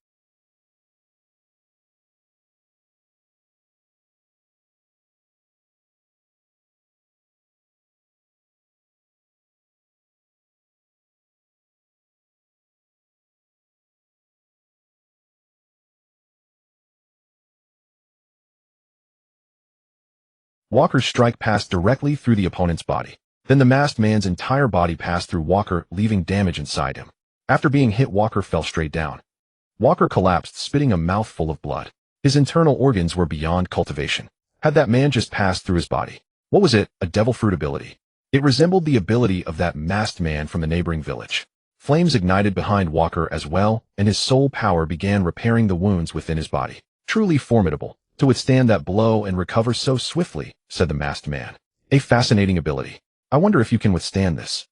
Walker's strike passed directly through the opponent's body. Then the masked man's entire body passed through Walker, leaving damage inside him. After being hit, Walker fell straight down. Walker collapsed, spitting a mouthful of blood. His internal organs were beyond cultivation. Had that man just passed through his body? What was it? A devil fruit ability. It resembled the ability of that masked man from the neighboring village. Flames ignited behind Walker as well, and his soul power began repairing the wounds within his body. Truly formidable. To withstand that blow and recover so swiftly, said the masked man. A fascinating ability. I wonder if you can withstand this.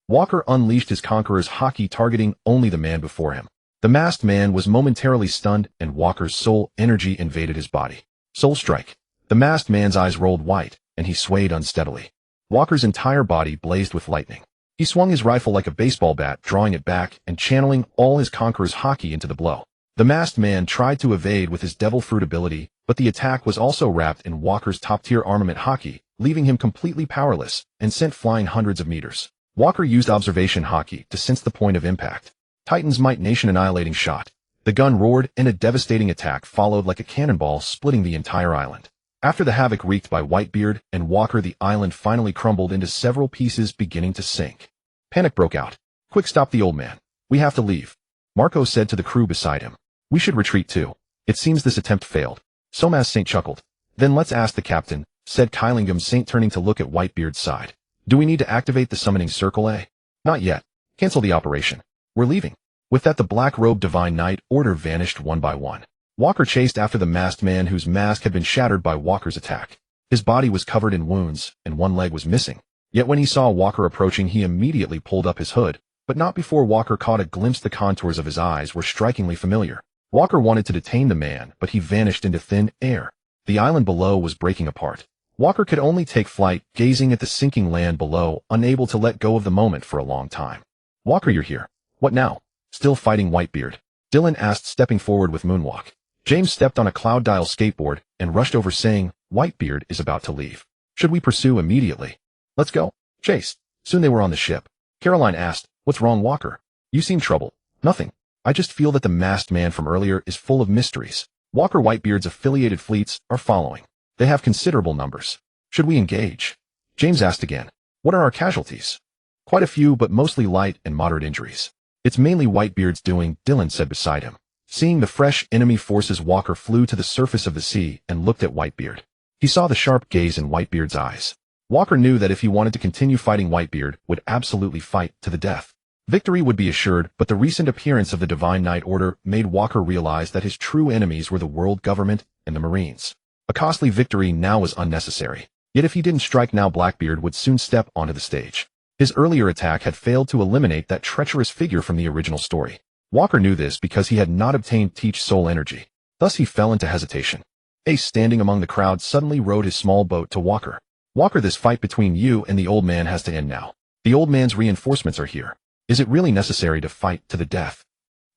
Walker unleashed his Conqueror's Haki, targeting only the man before him. The masked man was momentarily stunned, and Walker's soul energy invaded his body. Soul strike. The masked man's eyes rolled white, and he swayed unsteadily. Walker's entire body blazed with lightning. He swung his rifle like a baseball bat, drawing it back and channeling all his Conqueror's Haki into the blow. The masked man tried to evade with his Devil Fruit ability, but the attack was also wrapped in Walker's top-tier armament Haki, leaving him completely powerless and sent flying hundreds of meters. Walker used Observation Haki to sense the point of impact. Titan's Might Nation annihilating shot. The gun roared, and a devastating attack followed like a cannonball, splitting the entire island. After the havoc wreaked by Whitebeard and Walker, the island finally crumbled into several pieces, beginning to sink. Panic broke out. Quick, stop the old man. We have to leave. Marco said to the crew beside him. We should retreat too. It seems this attempt failed. Somas Saint chuckled. Then let's ask the captain, said Kylingham Saint, turning to look at Whitebeard's side. Do we need to activate the summoning circle, eh? Not yet. Cancel the operation. We're leaving. With that, the black-robed Divine Knight Order vanished one by one. Walker chased after the masked man, whose mask had been shattered by Walker's attack. His body was covered in wounds, and one leg was missing. Yet when he saw Walker approaching, he immediately pulled up his hood, but not before Walker caught a glimpse. The contours of his eyes were strikingly familiar. Walker wanted to detain the man, but he vanished into thin air. The island below was breaking apart. Walker could only take flight, gazing at the sinking land below, unable to let go of the moment for a long time. Walker, you're here. What now? Still fighting Whitebeard? Dylan asked, stepping forward with Moonwalk. James stepped on a Cloud Dial skateboard and rushed over, saying, Whitebeard is about to leave. Should we pursue immediately? Let's go. Chase. Soon they were on the ship. Caroline asked, What's wrong, Walker? You seem troubled. Nothing. I just feel that the masked man from earlier is full of mysteries. Walker, Whitebeard's affiliated fleets are following. They have considerable numbers. Should we engage? James asked again. What are our casualties? Quite a few, but mostly light and moderate injuries. It's mainly Whitebeard's doing, Dylan said beside him. Seeing the fresh enemy forces, Walker flew to the surface of the sea and looked at Whitebeard. He saw the sharp gaze in Whitebeard's eyes. Walker knew that if he wanted to continue fighting, Whitebeard would absolutely fight to the death. Victory would be assured, but the recent appearance of the Divine Knight Order made Walker realize that his true enemies were the world government and the Marines. A costly victory now was unnecessary. Yet if he didn't strike now, Blackbeard would soon step onto the stage. His earlier attack had failed to eliminate that treacherous figure from the original story. Walker knew this because he had not obtained Teach Soul energy. Thus he fell into hesitation. Ace, standing among the crowd, suddenly rowed his small boat to Walker. Walker, this fight between you and the old man has to end now. The old man's reinforcements are here. Is it really necessary to fight to the death?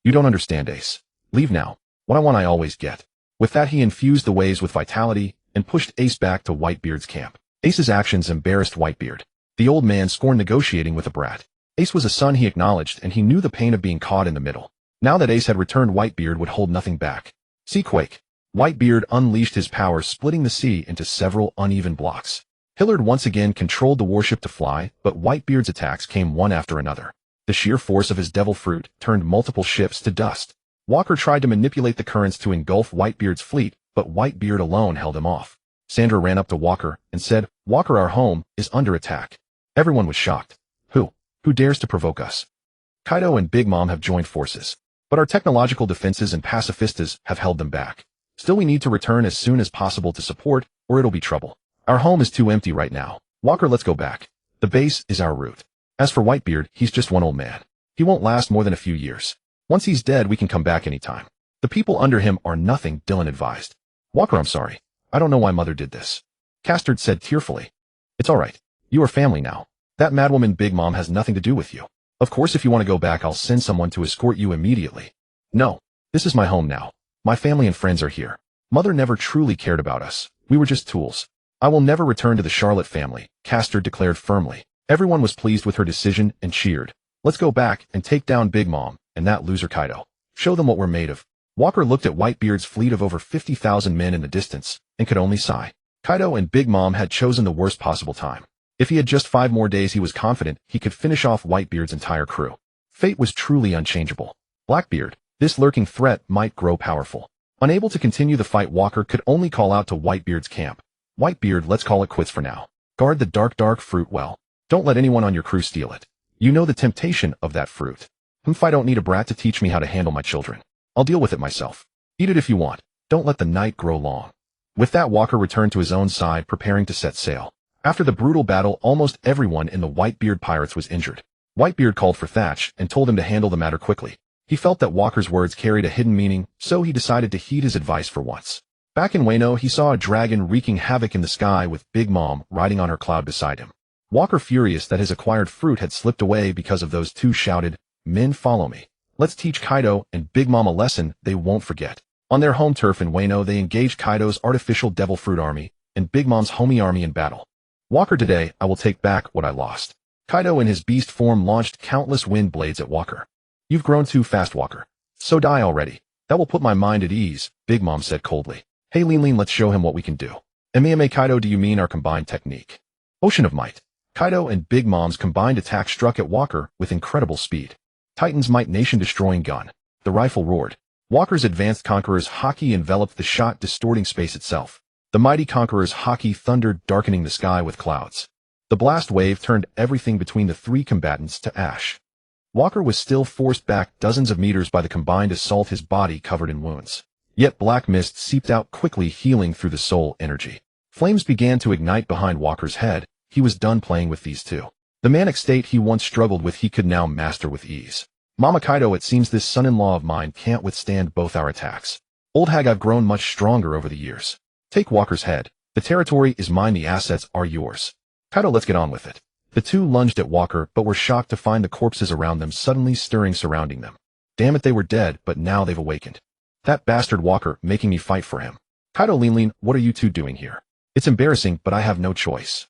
You don't understand, Ace. Leave now. What I want I always get. With that he infused the waves with vitality and pushed Ace back to Whitebeard's camp. Ace's actions embarrassed Whitebeard. The old man scorned negotiating with a brat. Ace was a son he acknowledged, and he knew the pain of being caught in the middle. Now that Ace had returned, Whitebeard would hold nothing back. Seaquake. Whitebeard unleashed his power, splitting the sea into several uneven blocks. Hillard once again controlled the warship to fly, but Whitebeard's attacks came one after another. The sheer force of his devil fruit turned multiple ships to dust. Walker tried to manipulate the currents to engulf Whitebeard's fleet, but Whitebeard alone held him off. Sandra ran up to Walker and said, "Walker, our home is under attack." Everyone was shocked. Who dares to provoke us? Kaido and Big Mom have joined forces, but our technological defenses and pacifistas have held them back. Still, we need to return as soon as possible to support, or it'll be trouble. Our home is too empty right now. Walker, let's go back. The base is our route. As for Whitebeard, he's just one old man. He won't last more than a few years. Once he's dead, we can come back anytime. The people under him are nothing, Dylan advised. Walker, I'm sorry. I don't know why Mother did this. Castard said tearfully. It's all right. You are family now. That madwoman Big Mom has nothing to do with you. Of course, if you want to go back, I'll send someone to escort you immediately. No. This is my home now. My family and friends are here. Mother never truly cared about us. We were just tools. I will never return to the Charlotte family, Castard declared firmly. Everyone was pleased with her decision and cheered. Let's go back and take down Big Mom and that loser Kaido. Show them what we're made of. Walker looked at Whitebeard's fleet of over 50,000 men in the distance and could only sigh. Kaido and Big Mom had chosen the worst possible time. If he had just 5 more days, he was confident he could finish off Whitebeard's entire crew. Fate was truly unchangeable. Blackbeard, this lurking threat might grow powerful. Unable to continue the fight, Walker could only call out to Whitebeard's camp. Whitebeard, let's call it quits for now. Guard the dark fruit well. Don't let anyone on your crew steal it. You know the temptation of that fruit. I don't need a brat to teach me how to handle my children. I'll deal with it myself. Eat it if you want. Don't let the night grow long. With that, Walker returned to his own side, preparing to set sail. After the brutal battle, almost everyone in the Whitebeard Pirates was injured. Whitebeard called for Thatch and told him to handle the matter quickly. He felt that Walker's words carried a hidden meaning, so he decided to heed his advice for once. Back in Wano, he saw a dragon wreaking havoc in the sky with Big Mom riding on her cloud beside him. Walker, furious that his acquired fruit had slipped away because of those two, shouted, "Men, follow me. Let's teach Kaido and Big Mom a lesson they won't forget." On their home turf in Wano, they engaged Kaido's artificial Devil Fruit army and Big Mom's homie army in battle. Walker, today, I will take back what I lost. Kaido in his beast form launched countless wind blades at Walker. You've grown too fast, Walker. So die already. That will put my mind at ease, Big Mom said coldly. Hey, Lean, let's show him what we can do. Ame Kaido, do you mean our combined technique? Ocean of Might. Kaido and Big Mom's combined attack struck at Walker with incredible speed. Titan's Might, nation-destroying gun. The rifle roared. Walker's advanced Conqueror's Haki enveloped the shot, distorting space itself. The mighty Conqueror's Haki thundered, darkening the sky with clouds. The blast wave turned everything between the 3 combatants to ash. Walker was still forced back dozens of meters by the combined assault, his body covered in wounds. Yet black mist seeped out quickly, healing through the soul energy. Flames began to ignite behind Walker's head. He was done playing with these two. The manic state he once struggled with, he could now master with ease. Mama Kaido, it seems this son-in-law of mine can't withstand both our attacks. Old hag, I've grown much stronger over the years. Take Walker's head. The territory is mine, the assets are yours. Kaido, let's get on with it. The two lunged at Walker, but were shocked to find the corpses around them suddenly stirring, surrounding them. Damn it, they were dead, but now they've awakened. That bastard Walker, making me fight for him. Kaido, Lean, what are you two doing here? It's embarrassing, but I have no choice.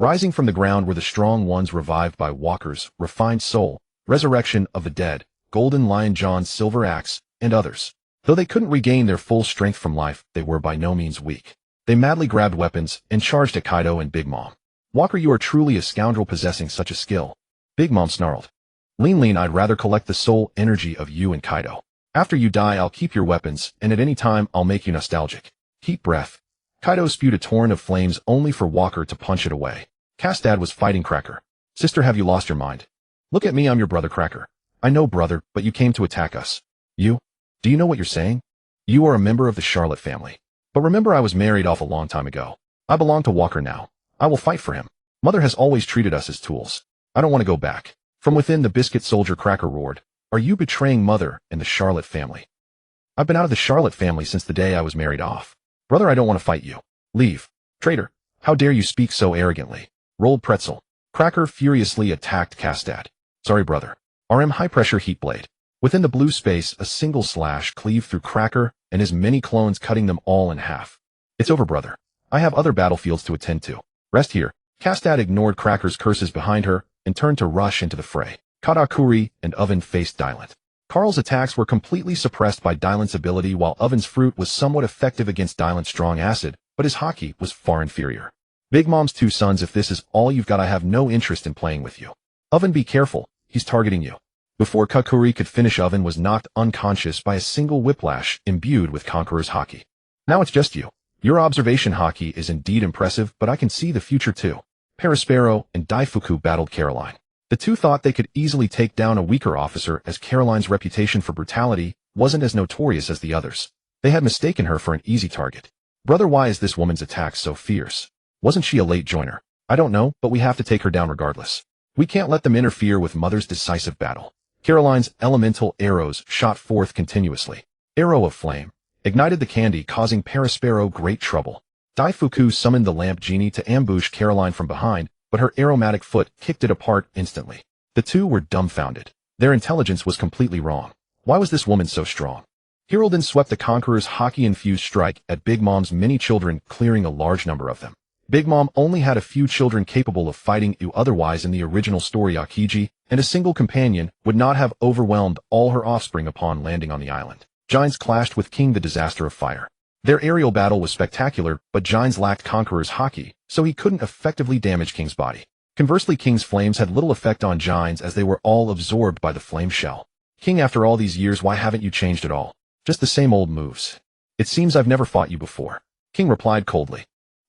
Rising from the ground were the strong ones revived by Walker's refined soul, resurrection of the dead, Golden Lion John's silver axe, and others. Though they couldn't regain their full strength from life, they were by no means weak. They madly grabbed weapons and charged at Kaido and Big Mom. Walker, you are truly a scoundrel possessing such a skill. Big Mom snarled. Lean, I'd rather collect the soul energy of you and Kaido. After you die, I'll keep your weapons, and at any time, I'll make you nostalgic. Deep breath. Kaido spewed a torrent of flames only for Walker to punch it away. Kastad was fighting Cracker. Sister, have you lost your mind? Look at me, I'm your brother Cracker. I know, brother, but you came to attack us. You? Do you know what you're saying? You are a member of the Charlotte family. But remember, I was married off a long time ago. I belong to Walker now. I will fight for him. Mother has always treated us as tools. I don't want to go back. From within, the biscuit soldier Cracker roared. Are you betraying Mother and the Charlotte family? I've been out of the Charlotte family since the day I was married off. Brother, I don't want to fight you. Leave. Traitor. How dare you speak so arrogantly? Rolled pretzel. Cracker furiously attacked Kastad. Sorry, brother. RM high-pressure heat blade. Within the blue space, a single slash cleaved through Cracker and his many clones, cutting them all in half. It's over, brother. I have other battlefields to attend to. Rest here. Kastad ignored Cracker's curses behind her and turned to rush into the fray. Katakuri and Oven faced Dylant. Carl's attacks were completely suppressed by Dylant's ability, while Oven's fruit was somewhat effective against Dylant's strong acid, but his Haki was far inferior. Big Mom's two sons, if this is all you've got, I have no interest in playing with you. Oven, be careful. He's targeting you. Before Kakuri could finish, Oven was knocked unconscious by a single whiplash imbued with Conqueror's Haki. Now it's just you. Your observation Haki is indeed impressive, but I can see the future too. Perispero and Daifuku battled Caroline. The two thought they could easily take down a weaker officer, as Caroline's reputation for brutality wasn't as notorious as the others. They had mistaken her for an easy target. Brother, why is this woman's attack so fierce? Wasn't she a late joiner? I don't know, but we have to take her down regardless. We can't let them interfere with Mother's decisive battle. Caroline's elemental arrows shot forth continuously. Arrow of flame ignited the candy, causing Perispero great trouble. Daifuku summoned the lamp genie to ambush Caroline from behind, but her aromatic foot kicked it apart instantly. The two were dumbfounded. Their intelligence was completely wrong. Why was this woman so strong? Heraldin swept the Conqueror's Haki-infused strike at Big Mom's many children, clearing a large number of them. Big Mom only had a few children capable of fighting you, otherwise in the original story Akiji, and a single companion would not have overwhelmed all her offspring upon landing on the island. Giants clashed with King the Disaster of Fire. Their aerial battle was spectacular, but Giants lacked Conqueror's Haki, so he couldn't effectively damage King's body. Conversely, King's flames had little effect on Giants, as they were all absorbed by the flame shell. King, after all these years, why haven't you changed at all? Just the same old moves. It seems I've never fought you before. King replied coldly.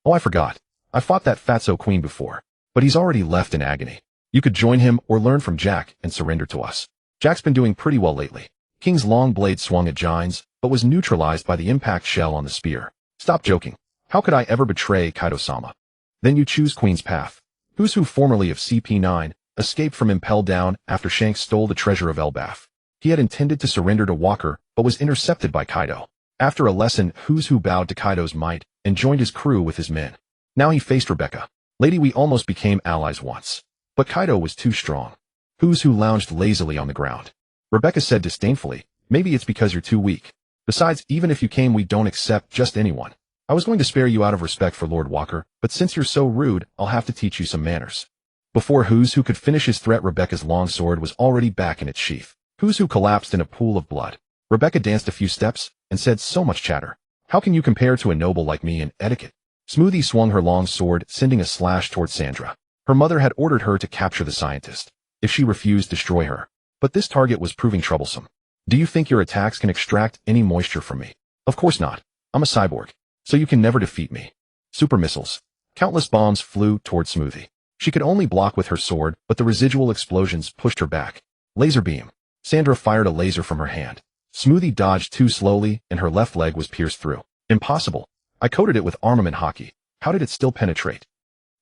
Oh, I forgot. I fought that fatso queen before, but he's already left in agony. You could join him or learn from Jack and surrender to us. Jack's been doing pretty well lately. King's long blade swung at Giants, but was neutralized by the impact shell on the spear. Stop joking. How could I ever betray Kaido-sama? Then you choose Queen's path. Who's who, formerly of CP9, escaped from Impel Down after Shanks stole the treasure of Elbaf. He had intended to surrender to Walker, but was intercepted by Kaido. After a lesson, Who's Who bowed to Kaido's might and joined his crew with his men. Now he faced Rebecca. Lady, we almost became allies once. But Kaido was too strong. Who's Who lounged lazily on the ground. Rebecca said disdainfully, maybe it's because you're too weak. Besides, even if you came, we don't accept just anyone. I was going to spare you out of respect for Lord Walker, but since you're so rude, I'll have to teach you some manners. Before Who's Who could finish his threat, Rebecca's long sword was already back in its sheath. Who's Who collapsed in a pool of blood. Rebecca danced a few steps and said, so much chatter. How can you compare to a noble like me in etiquette? Smoothie swung her long sword, sending a slash toward Sandra. Her mother had ordered her to capture the scientist. If she refused, destroy her. But this target was proving troublesome. Do you think your attacks can extract any moisture from me? Of course not. I'm a cyborg, so you can never defeat me. Super missiles. Countless bombs flew toward Smoothie. She could only block with her sword, but the residual explosions pushed her back. Laser beam. Sandra fired a laser from her hand. Smoothie dodged too slowly, and her left leg was pierced through. Impossible. I coated it with armament Haki. How did it still penetrate?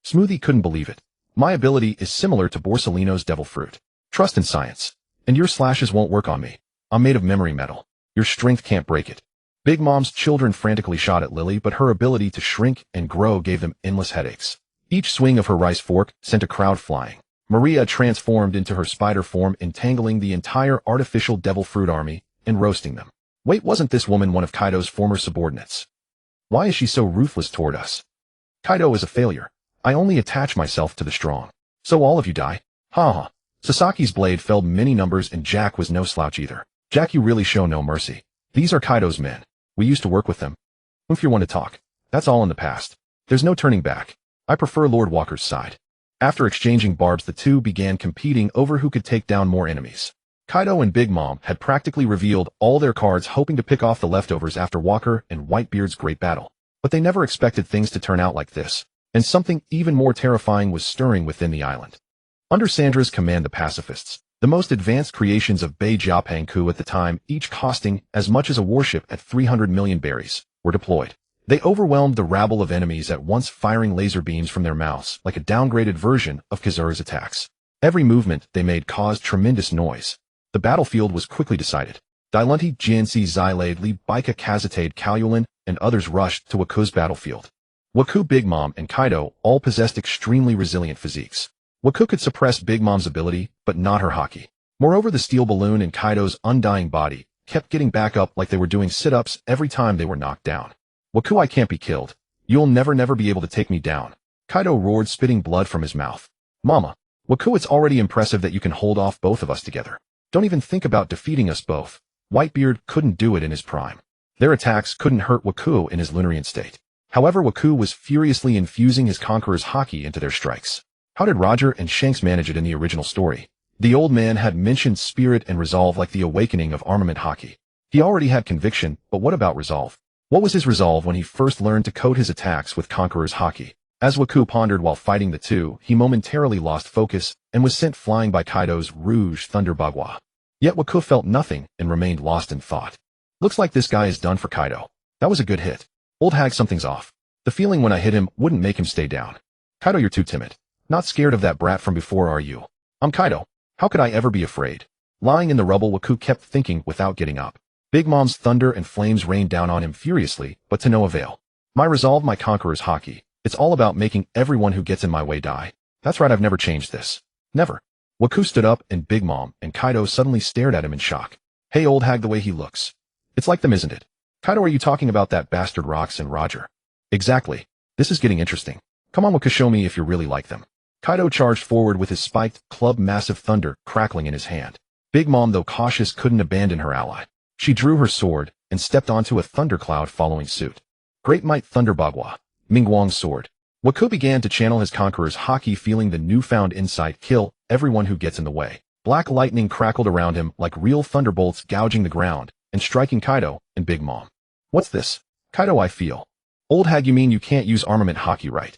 Smoothie couldn't believe it. My ability is similar to Borsellino's Devil Fruit. Trust in science. And your slashes won't work on me. I'm made of memory metal. Your strength can't break it. Big Mom's children frantically shot at Lily, but her ability to shrink and grow gave them endless headaches. Each swing of her rice fork sent a crowd flying. Maria transformed into her spider form, entangling the entire artificial Devil Fruit army and roasting them. Wait, wasn't this woman one of Kaido's former subordinates? Why is she so ruthless toward us? Kaido is a failure. I only attach myself to the strong. So all of you die? Ha ha. Sasaki's blade felled many numbers, and Jack was no slouch either. Jack, you really show no mercy. These are Kaido's men. We used to work with them. If you want to talk, that's all in the past. There's no turning back. I prefer Lord Walker's side. After exchanging barbs, the two began competing over who could take down more enemies. Kaido and Big Mom had practically revealed all their cards, hoping to pick off the leftovers after Walker and Whitebeard's great battle. But they never expected things to turn out like this, and something even more terrifying was stirring within the island. Under Sandra's command, the pacifists, the most advanced creations of Bei Jiapangku at the time, each costing as much as a warship at 300 million berries, were deployed. They overwhelmed the rabble of enemies at once, firing laser beams from their mouths like a downgraded version of Kazura's attacks. Every movement they made caused tremendous noise. The battlefield was quickly decided. Dailunti, Jianxi, Xylade, Li, Baika, Kazatade, Kaolin, and others rushed to Waku's battlefield. Waku, Big Mom, and Kaido all possessed extremely resilient physiques. Waku could suppress Big Mom's ability, but not her haki. Moreover, the steel balloon in Kaido's undying body kept getting back up like they were doing sit-ups every time they were knocked down. Waku, I can't be killed. You'll never be able to take me down. Kaido roared, spitting blood from his mouth. Mama. Waku, it's already impressive that you can hold off both of us together. Don't even think about defeating us both. Whitebeard couldn't do it in his prime. Their attacks couldn't hurt Waku in his Lunarian state. However, Waku was furiously infusing his Conqueror's Haki into their strikes. How did Roger and Shanks manage it in the original story? The old man had mentioned spirit and resolve like the awakening of armament Haki. He already had conviction, but what about resolve? What was his resolve when he first learned to code his attacks with Conqueror's Haki? As Waku pondered while fighting the two, he momentarily lost focus and was sent flying by Kaido's Rouge Thunder Bagua. Yet Waku felt nothing and remained lost in thought. Looks like this guy is done for Kaido. That was a good hit. Old hag, something's off. The feeling when I hit him wouldn't make him stay down. Kaido, you're too timid. Not scared of that brat from before, are you? I'm Kaido. How could I ever be afraid? Lying in the rubble, Waku kept thinking without getting up. Big Mom's thunder and flames rained down on him furiously, but to no avail. My resolve, my Conqueror's Haki. It's all about making everyone who gets in my way die. That's right, I've never changed this. Never. Waku stood up and Big Mom and Kaido suddenly stared at him in shock. Hey, old hag, the way he looks. It's like them, isn't it? Kaido, are you talking about that bastard Rox and Roger? Exactly. This is getting interesting. Come on, Waku, show me if you're really like them. Kaido charged forward with his spiked club, massive thunder crackling in his hand. Big Mom, though cautious, couldn't abandon her ally. She drew her sword and stepped onto a thundercloud following suit. Great Might Thunder Bagua. Mingguang's sword. Waku began to channel his Conqueror's Haki, feeling the newfound insight: kill everyone who gets in the way. Black lightning crackled around him like real thunderbolts, gouging the ground and striking Kaido and Big Mom. What's this? Kaido, I feel. Old hag, you mean you can't use armament Haki, right?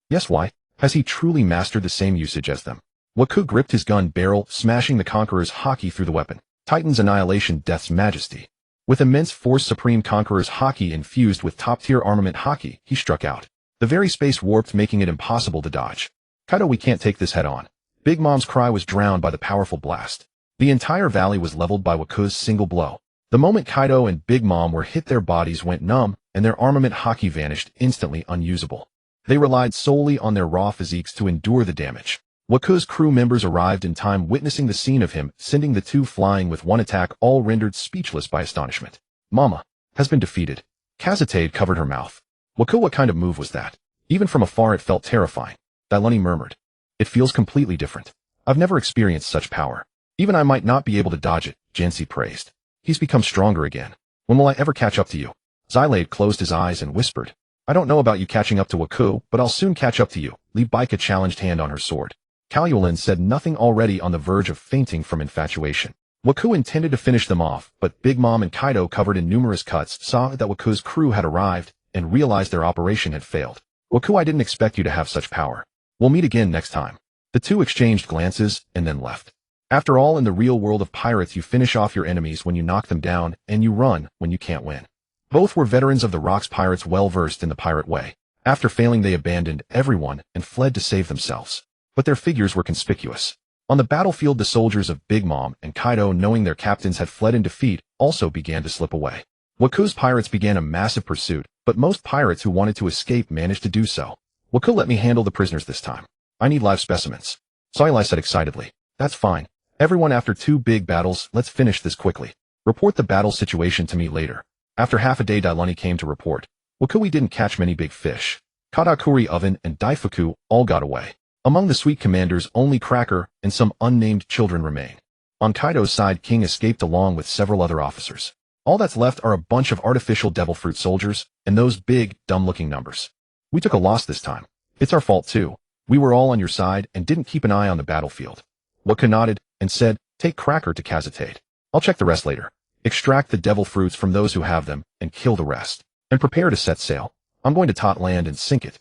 Yes, why? Has he truly mastered the same usage as them? Waku gripped his gun barrel, smashing the Conqueror's Haki through the weapon. Titan's Annihilation, Death's Majesty. With immense force, Supreme Conqueror's Haki infused with top-tier armament Haki, he struck out. The very space warped, making it impossible to dodge. Kaido, we can't take this head-on. Big Mom's cry was drowned by the powerful blast. The entire valley was leveled by Waku's single blow. The moment Kaido and Big Mom were hit, their bodies went numb, and their armament Haki vanished, instantly unusable. They relied solely on their raw physiques to endure the damage. Waku's crew members arrived in time, witnessing the scene of him sending the two flying with one attack, all rendered speechless by astonishment. Mama has been defeated. Kazatade covered her mouth. Waku, what kind of move was that? Even from afar it felt terrifying. Dailunti murmured. It feels completely different. I've never experienced such power. Even I might not be able to dodge it, Jianxi praised. He's become stronger again. When will I ever catch up to you? Xylade closed his eyes and whispered. I don't know about you catching up to Waku, but I'll soon catch up to you. Li Baika challenged, hand on her sword. Kaolin said nothing, already on the verge of fainting from infatuation. Waku intended to finish them off, but Big Mom and Kaido, covered in numerous cuts, saw that Waku's crew had arrived and realized their operation had failed. Waku, I didn't expect you to have such power. We'll meet again next time. The two exchanged glances and then left. After all, in the real world of pirates, you finish off your enemies when you knock them down, and you run when you can't win. Both were veterans of the Rocks pirates, well versed in the pirate way. After failing, they abandoned everyone and fled to save themselves. But their figures were conspicuous. On the battlefield, the soldiers of Big Mom and Kaido, knowing their captains had fled in defeat, also began to slip away. Waku's pirates began a massive pursuit, but most pirates who wanted to escape managed to do so. Waku, let me handle the prisoners this time. I need live specimens. Soilai said excitedly. That's fine. Everyone, after two big battles, let's finish this quickly. Report the battle situation to me later. After half a day, Dailunti came to report. Waku, we didn't catch many big fish. Katakuri, Oven, and Daifuku all got away. Among the sweet commanders, only Cracker and some unnamed children remain. On Kaido's side, King escaped along with several other officers. All that's left are a bunch of artificial Devil Fruit soldiers and those big, dumb-looking numbers. We took a loss this time. It's our fault too. We were all on your side and didn't keep an eye on the battlefield. Waku nodded and said, Take Cracker to Kazatade. I'll check the rest later. Extract the devil fruits from those who have them, and kill the rest. And prepare to set sail. I'm going to Tot land and sink it.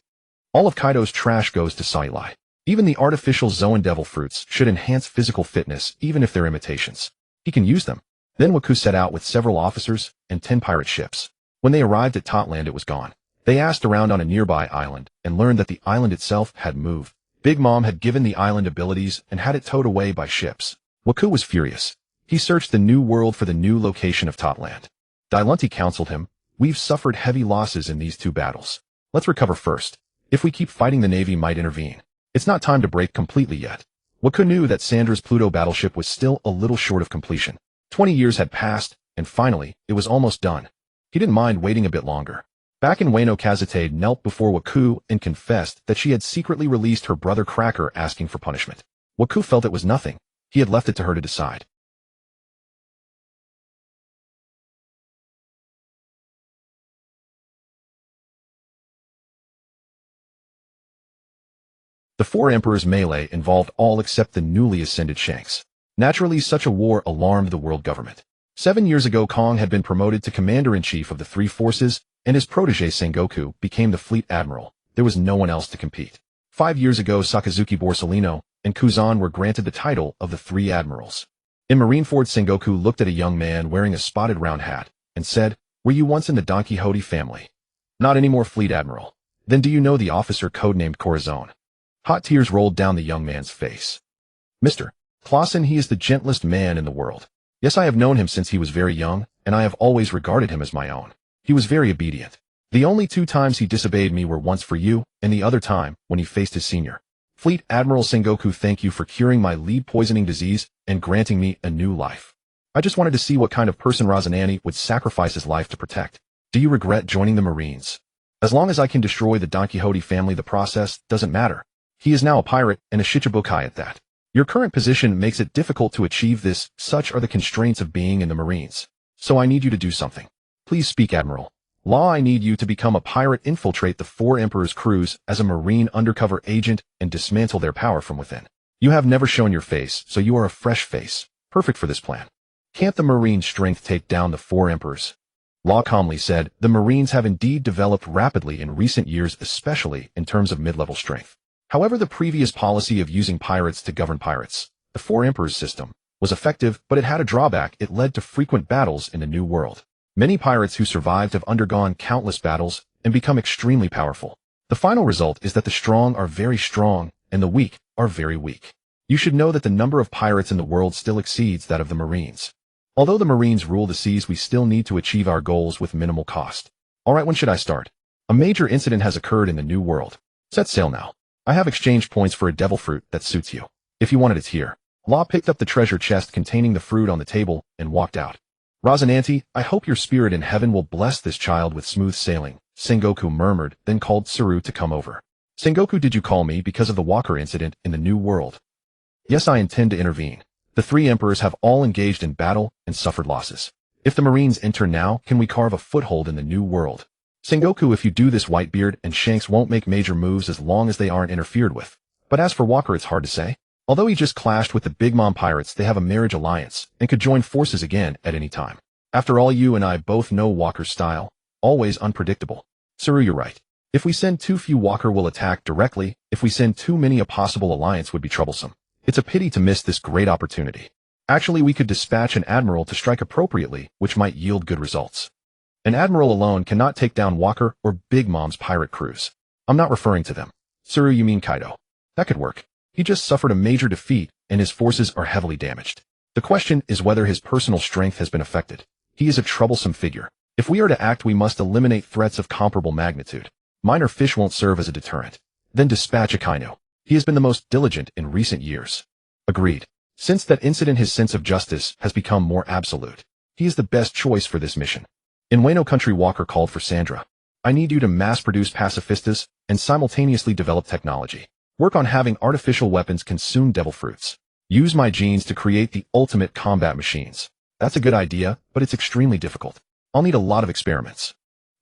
All of Kaido's trash goes to Sailai. Even the artificial Zoan devil fruits should enhance physical fitness, even if they're imitations. He can use them. Then Waku set out with several officers and 10 pirate ships. When they arrived at Totland, it was gone. They asked around on a nearby island and learned that the island itself had moved. Big Mom had given the island abilities and had it towed away by ships. Waku was furious. He searched the new world for the new location of Totland. Dailunti counseled him, "We've suffered heavy losses in these 2 battles. Let's recover first. If we keep fighting, the Navy might intervene. It's not time to break completely yet." Waku knew that Sandra's Pluto battleship was still a little short of completion. 20 years had passed, and finally, it was almost done. He didn't mind waiting a bit longer. Back in Wano, Kazatade knelt before Waku and confessed that she had secretly released her brother Cracker, asking for punishment. Waku felt it was nothing. He had left it to her to decide. The 4 emperors' melee involved all except the newly ascended Shanks. Naturally, such a war alarmed the world government. 7 years ago, Kong had been promoted to commander-in-chief of the 3 forces, and his protege Sengoku became the fleet admiral. There was no one else to compete. 5 years ago, Sakazuki Borsalino and Kuzan were granted the title of the 3 admirals. In Marineford, Sengoku looked at a young man wearing a spotted round hat and said, "Were you once in the Don Quixote family?" "Not anymore, fleet admiral." "Then do you know the officer codenamed Corazon?" Hot tears rolled down the young man's face. "Mr. Clausen, he is the gentlest man in the world. Yes, I have known him since he was very young, and I have always regarded him as my own. He was very obedient. The only 2 times he disobeyed me were once for you, and the other time, when he faced his senior. Fleet Admiral Sengoku, thank you for curing my lead-poisoning disease and granting me a new life. I just wanted to see what kind of person Razanani would sacrifice his life to protect. Do you regret joining the Marines? As long as I can destroy the Don Quixote family, the process doesn't matter. He is now a pirate and a Shichibukai at that. Your current position makes it difficult to achieve this. Such are the constraints of being in the Marines. So I need you to do something. Please speak, Admiral. Law, I need you to become a pirate, infiltrate the 4 emperors' crews as a Marine undercover agent, and dismantle their power from within. You have never shown your face, so you are a fresh face. Perfect for this plan. Can't the Marine strength take down the 4 emperors? Law calmly said, the Marines have indeed developed rapidly in recent years, especially in terms of mid-level strength. However, the previous policy of using pirates to govern pirates, the 4 emperors system, was effective, but it had a drawback. It led to frequent battles in the New World. Many pirates who survived have undergone countless battles and become extremely powerful. The final result is that the strong are very strong and the weak are very weak. You should know that the number of pirates in the world still exceeds that of the Marines. Although the Marines rule the seas, we still need to achieve our goals with minimal cost. Alright, when should I start? A major incident has occurred in the New World. Set sail now. I have exchange points for a devil fruit that suits you. If you want it, it's here. Law picked up the treasure chest containing the fruit on the table and walked out. Razananti, I hope your spirit in heaven will bless this child with smooth sailing, Sengoku murmured, then called Tsuru to come over. Sengoku, did you call me because of the Walker incident in the New World? Yes, I intend to intervene. The 3 emperors have all engaged in battle and suffered losses. If the Marines enter now, can we carve a foothold in the New World? Sengoku, if you do this, Whitebeard and Shanks won't make major moves as long as they aren't interfered with. But as for Walker, it's hard to say. Although he just clashed with the Big Mom Pirates, they have a marriage alliance and could join forces again at any time. After all, you and I both know Walker's style, always unpredictable. Tsuru, you're right. If we send too few, Walker will attack directly. If we send too many, a possible alliance would be troublesome. It's a pity to miss this great opportunity. Actually, we could dispatch an admiral to strike appropriately, which might yield good results. An admiral alone cannot take down Walker or Big Mom's pirate crews. I'm not referring to them. Tsuru, you mean Kaido. That could work. He just suffered a major defeat, and his forces are heavily damaged. The question is whether his personal strength has been affected. He is a troublesome figure. If we are to act, we must eliminate threats of comparable magnitude. Minor fish won't serve as a deterrent. Then dispatch Akainu. He has been the most diligent in recent years. Agreed. Since that incident, his sense of justice has become more absolute. He is the best choice for this mission. In Wano country, Walker called for Sandra. I need you to mass-produce pacifistas and simultaneously develop technology. Work on having artificial weapons consume devil fruits. Use my genes to create the ultimate combat machines. That's a good idea, but it's extremely difficult. I'll need a lot of experiments.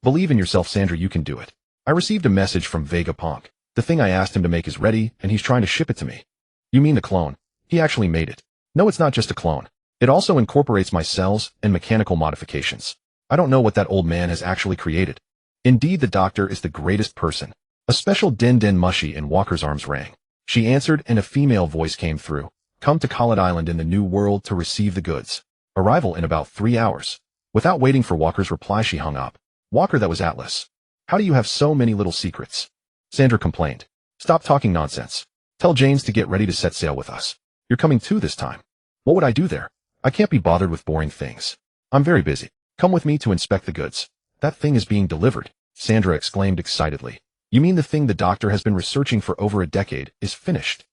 Believe in yourself, Sandra, you can do it. I received a message from Vegapunk. The thing I asked him to make is ready, and he's trying to ship it to me. You mean the clone? He actually made it. No, it's not just a clone. It also incorporates my cells and mechanical modifications. I don't know what that old man has actually created. Indeed, the doctor is the greatest person. A special din-din mushy in Walker's arms rang. She answered and a female voice came through. Come to Khaled Island in the New World to receive the goods. Arrival in about 3 hours. Without waiting for Walker's reply, she hung up. Walker, that was Atlas. How do you have so many little secrets? Sandra complained. Stop talking nonsense. Tell James to get ready to set sail with us. You're coming too this time. What would I do there? I can't be bothered with boring things. I'm very busy. Come with me to inspect the goods. That thing is being delivered, Sandra exclaimed excitedly. You mean the thing the doctor has been researching for over a decade is finished?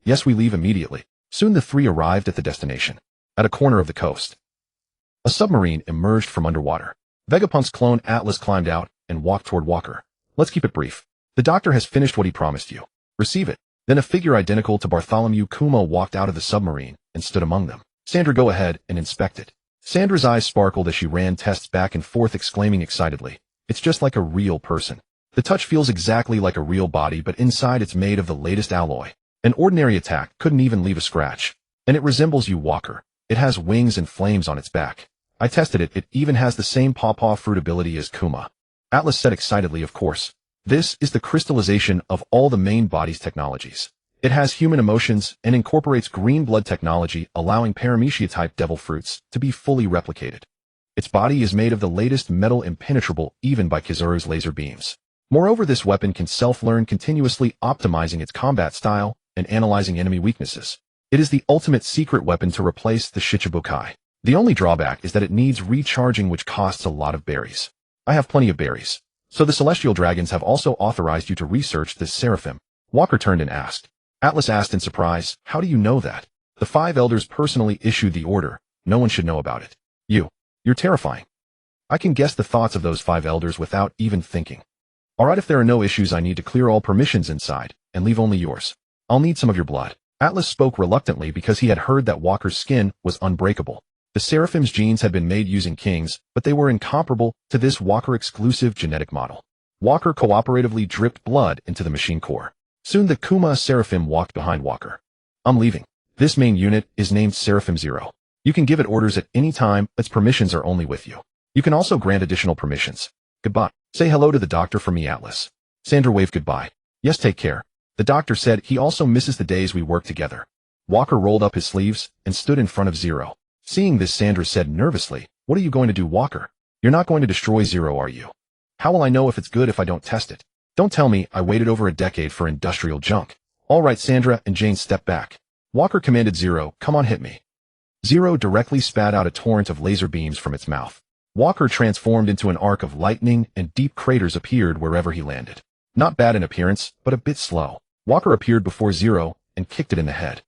Yes, we leave immediately. Soon the three arrived at the destination. At a corner of the coast, a submarine emerged from underwater. Vegapunk's clone Atlas climbed out and walked toward Walker. Let's keep it brief. The doctor has finished what he promised you. Receive it. Then a figure identical to Bartholomew Kumo walked out of the submarine and stood among them. Sandra, go ahead and inspect it. Sandra's eyes sparkled as she ran tests back and forth, exclaiming excitedly. It's just like a real person. The touch feels exactly like a real body, but inside it's made of the latest alloy. An ordinary attack couldn't even leave a scratch. And it resembles you, Walker. It has wings and flames on its back. I tested it. It even has the same pawpaw fruit ability as Kuma. Atlas said excitedly, of course. This is the crystallization of all the main body's technologies. It has human emotions and incorporates green blood technology, allowing paramecia-type devil fruits to be fully replicated. Its body is made of the latest metal, impenetrable even by Kizaru's laser beams. Moreover, this weapon can self-learn, continuously optimizing its combat style and analyzing enemy weaknesses. It is the ultimate secret weapon to replace the Shichibukai. The only drawback is that it needs recharging, which costs a lot of berries. I have plenty of berries. So the Celestial Dragons have also authorized you to research this seraphim? Walker turned and asked. Atlas asked in surprise, how do you know that? The 5 elders personally issued the order. No one should know about it. You're terrifying. I can guess the thoughts of those 5 elders without even thinking. Alright, if there are no issues, I need to clear all permissions inside and leave only yours. I'll need some of your blood. Atlas spoke reluctantly because he had heard that Walker's skin was unbreakable. The Seraphim's genes had been made using King's, but they were incomparable to this Walker-exclusive genetic model. Walker cooperatively dripped blood into the machine core. Soon the Kuma Seraphim walked behind Walker. I'm leaving. This main unit is named Seraphim 0. You can give it orders at any time, its permissions are only with you. You can also grant additional permissions. Goodbye. Say hello to the doctor for me, Atlas. Sandra waved goodbye. Yes, take care. The doctor said he also misses the days we worked together. Walker rolled up his sleeves and stood in front of Zero. Seeing this, Sandra said nervously, what are you going to do, Walker? You're not going to destroy Zero, are you? How will I know if it's good if I don't test it? Don't tell me I waited over a decade for industrial junk. All right, Sandra and Jane stepped back. Walker commanded Zero, come on, hit me. Zero directly spat out a torrent of laser beams from its mouth. Walker transformed into an arc of lightning and deep craters appeared wherever he landed. Not bad in appearance, but a bit slow. Walker appeared before Zero and kicked it in the head.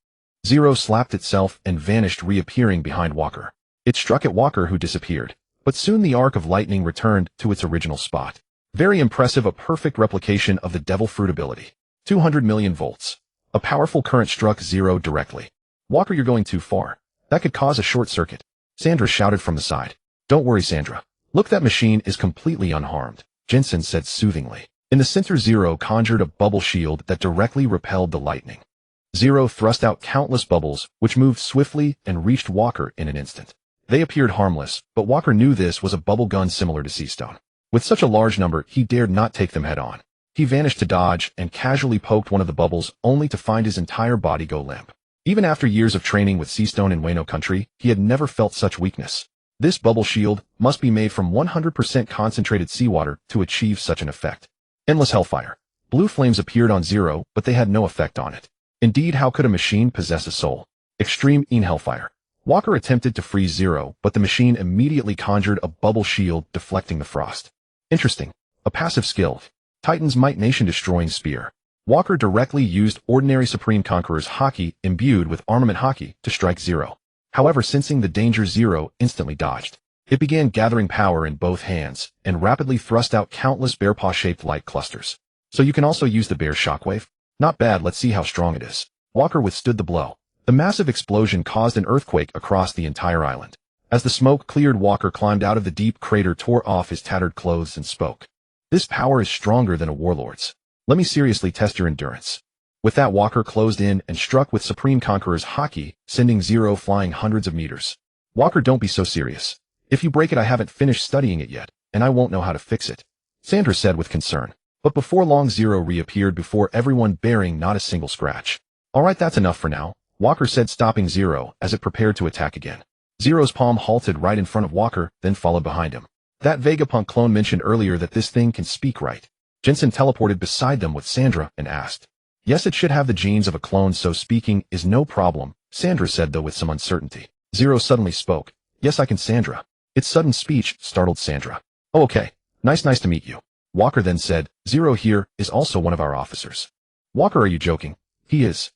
Zero slapped itself and vanished, reappearing behind Walker. It struck at Walker, who disappeared. But soon the arc of lightning returned to its original spot. Very impressive, a perfect replication of the Devil Fruit ability. 200 million volts. A powerful current struck Zero directly. Walker, you're going too far. That could cause a short circuit. Sandra shouted from the side. Don't worry, Sandra. Look, that machine is completely unharmed, Jensen said soothingly. In the center, Zero conjured a bubble shield that directly repelled the lightning. Zero thrust out countless bubbles, which moved swiftly and reached Walker in an instant. They appeared harmless, but Walker knew this was a bubble gun similar to Seastone. With such a large number, he dared not take them head on. He vanished to dodge and casually poked one of the bubbles, only to find his entire body go limp. Even after years of training with Seastone in Wano country, he had never felt such weakness. This bubble shield must be made from 100% concentrated seawater to achieve such an effect. Endless hellfire. Blue flames appeared on Zero, but they had no effect on it. Indeed, how could a machine possess a soul? Extreme hellfire. Walker attempted to freeze Zero, but the machine immediately conjured a bubble shield, deflecting the frost. Interesting. A passive skill. Titan's Might nation-destroying spear. Walker directly used ordinary Supreme Conqueror's Haki imbued with armament Haki to strike Zero. However, sensing the danger, Zero instantly dodged. It began gathering power in both hands and rapidly thrust out countless bear paw-shaped light clusters. So you can also use the bear's shockwave? Not bad, let's see how strong it is. Walker withstood the blow. The massive explosion caused an earthquake across the entire island. As the smoke cleared, Walker climbed out of the deep crater, tore off his tattered clothes and spoke. This power is stronger than a warlord's. Let me seriously test your endurance. With that, Walker closed in and struck with Supreme Conqueror's Haki, sending Zero flying hundreds of meters. Walker, don't be so serious. If you break it, I haven't finished studying it yet, and I won't know how to fix it, Sandra said with concern. But before long, Zero reappeared before everyone, bearing not a single scratch. Alright, that's enough for now, Walker said, stopping Zero as it prepared to attack again. Zero's palm halted right in front of Walker, then followed behind him. That Vegapunk clone mentioned earlier that this thing can speak, right? Jensen teleported beside them with Sandra and asked. Yes, it should have the genes of a clone, so speaking is no problem, Sandra said, though with some uncertainty. Zero suddenly spoke. Yes, I can, Sandra. Its sudden speech startled Sandra. Oh, okay. Nice to meet you. Walker then said, Zero here is also one of our officers. Walker, are you joking? He is.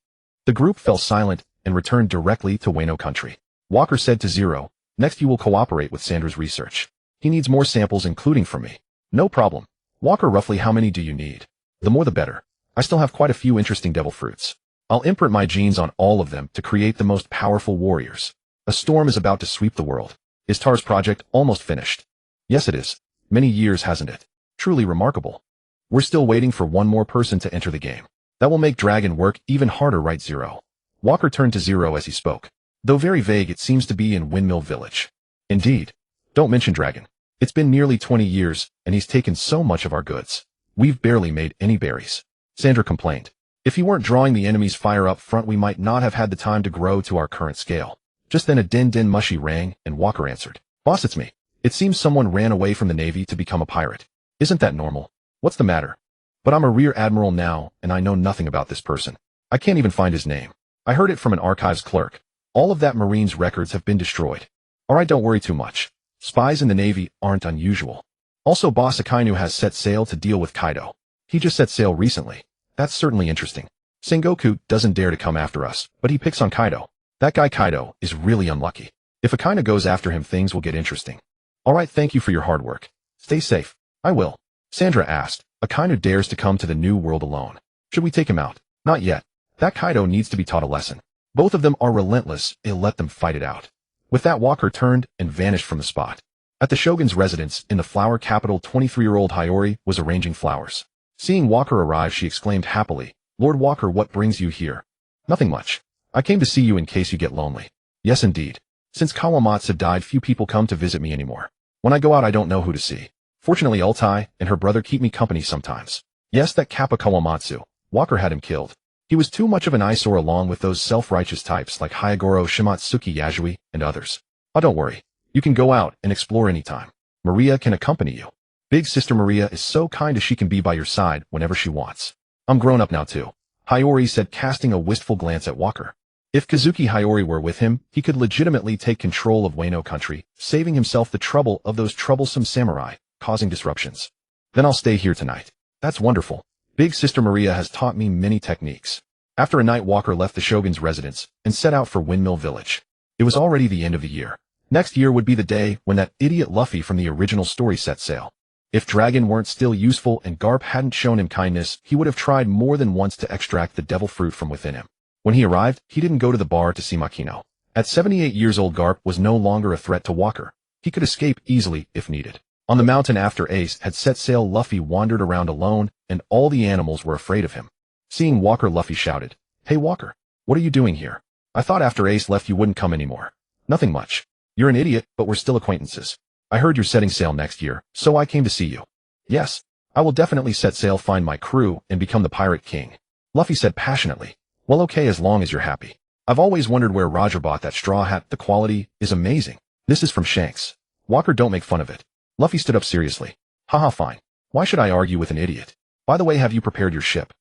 The group fell silent and returned directly to Wano country. Walker said to Zero, next you will cooperate with Sandra's research. He needs more samples, including from me. No problem. Walker, roughly how many do you need? The more the better. I still have quite a few interesting devil fruits. I'll imprint my genes on all of them to create the most powerful warriors. A storm is about to sweep the world. Is Tar's project almost finished? Yes, it is. Many years, hasn't it? Truly remarkable. We're still waiting for one more person to enter the game. That will make Dragon work even harder, right, Zero? Walker turned to Zero as he spoke. Though very vague, it seems to be in Windmill Village. Indeed. Don't mention Dragon. It's been nearly 20 years, and he's taken so much of our goods. We've barely made any berries. Sandra complained. If he weren't drawing the enemy's fire up front, we might not have had the time to grow to our current scale. Just then a din mushy rang, and Walker answered. Boss, it's me. It seems someone ran away from the Navy to become a pirate. Isn't that normal? What's the matter? But I'm a Rear Admiral now, and I know nothing about this person. I can't even find his name. I heard it from an archives clerk. All of that Marine's records have been destroyed. Alright, don't worry too much. Spies in the Navy aren't unusual. Also, Boss Akainu has set sail to deal with Kaido. He just set sail recently. That's certainly interesting. Sengoku doesn't dare to come after us, but he picks on Kaido. That guy Kaido is really unlucky. If Akainu goes after him, things will get interesting. Alright, thank you for your hard work. Stay safe. I will. Sandra asked. Akainu dares to come to the new world alone. Should we take him out? Not yet. That Kaido needs to be taught a lesson. Both of them are relentless, let them fight it out. With that, Walker turned and vanished from the spot. At the Shogun's residence in the flower capital, 23-year-old Hiyori was arranging flowers. Seeing Walker arrive, she exclaimed happily, Lord Walker, what brings you here? Nothing much. I came to see you in case you get lonely. Yes, indeed. Since Kawamatsu died, few people come to visit me anymore. When I go out, I don't know who to see. Fortunately, Ultai and her brother keep me company sometimes. Yes, that Kappa Kawamatsu. Walker had him killed. He was too much of an eyesore, along with those self-righteous types like Hyagoro Shimatsuki Yasui and others. Oh, don't worry. You can go out and explore anytime. Maria can accompany you. Big Sister Maria is so kind as she can be by your side whenever she wants. I'm grown up now too, Hiyori said, casting a wistful glance at Walker. If Kazuki Hiyori were with him, he could legitimately take control of Wano country, saving himself the trouble of those troublesome samurai, causing disruptions. Then I'll stay here tonight. That's wonderful. Big Sister Maria has taught me many techniques. After a night, Walker left the Shogun's residence and set out for Windmill Village. It was already the end of the year. Next year would be the day when that idiot Luffy from the original story set sail. If Dragon weren't still useful and Garp hadn't shown him kindness, he would have tried more than once to extract the devil fruit from within him. When he arrived, he didn't go to the bar to see Makino. At 78 years old, Garp was no longer a threat to Walker. He could escape easily if needed. On the mountain after Ace had set sail, Luffy wandered around alone, and all the animals were afraid of him. Seeing Walker, Luffy shouted, Hey Walker, what are you doing here? I thought after Ace left you wouldn't come anymore. Nothing much. You're an idiot, but we're still acquaintances. I heard you're setting sail next year, so I came to see you. Yes, I will definitely set sail, find my crew, and become the Pirate King. Luffy said passionately. Well, okay, as long as you're happy. I've always wondered where Roger bought that straw hat. The quality is amazing. This is from Shanks. Walker, don't make fun of it. Luffy stood up seriously. Haha, fine. Why should I argue with an idiot? By the way, have you prepared your ship?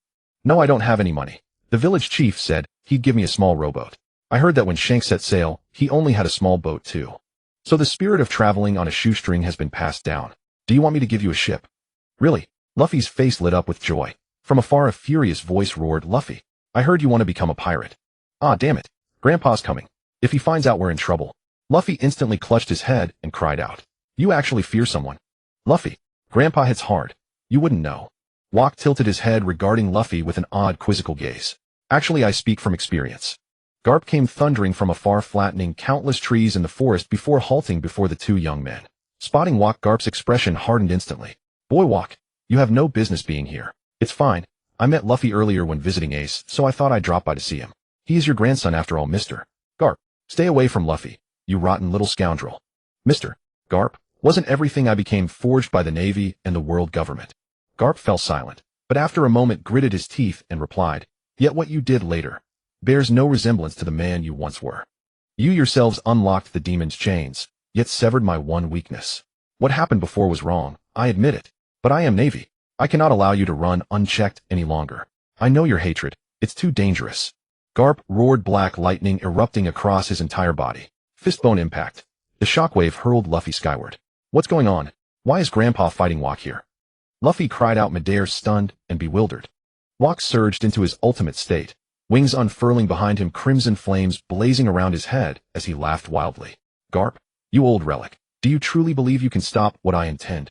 No, I don't have any money. The village chief said he'd give me a small rowboat. I heard that when Shanks set sail, he only had a small boat too. So the spirit of traveling on a shoestring has been passed down. Do you want me to give you a ship? Really? Luffy's face lit up with joy. From afar, a furious voice roared, Luffy, I heard you want to become a pirate. Ah, damn it. Grandpa's coming. If he finds out we're in trouble. Luffy instantly clutched his head and cried out. You actually fear someone? Luffy, Grandpa hits hard. You wouldn't know. Wok tilted his head, regarding Luffy with an odd, quizzical gaze. Actually, I speak from experience. Garp came thundering from afar, flattening countless trees in the forest before halting before the two young men. Spotting Wok, Garp's expression hardened instantly. Boy Wok, you have no business being here. It's fine. I met Luffy earlier when visiting Ace, so I thought I'd drop by to see him. He is your grandson after all, Mr. Garp. Stay away from Luffy, you rotten little scoundrel. Mr. Garp, wasn't everything I became forged by the Navy and the world government? Garp fell silent, but after a moment gritted his teeth and replied, yet what you did later bears no resemblance to the man you once were. You yourselves unlocked the demon's chains, yet severed my one weakness. What happened before was wrong, I admit it, but I am Navy. I cannot allow you to run unchecked any longer. I know your hatred, it's too dangerous. Garp roared, black lightning erupting across his entire body. Fistbone impact. The shockwave hurled Luffy skyward. What's going on? Why is Grandpa fighting Wok here? Luffy cried out midair, stunned and bewildered. Wok surged into his ultimate state, wings unfurling behind him, crimson flames blazing around his head as he laughed wildly. Garp, you old relic, do you truly believe you can stop what I intend?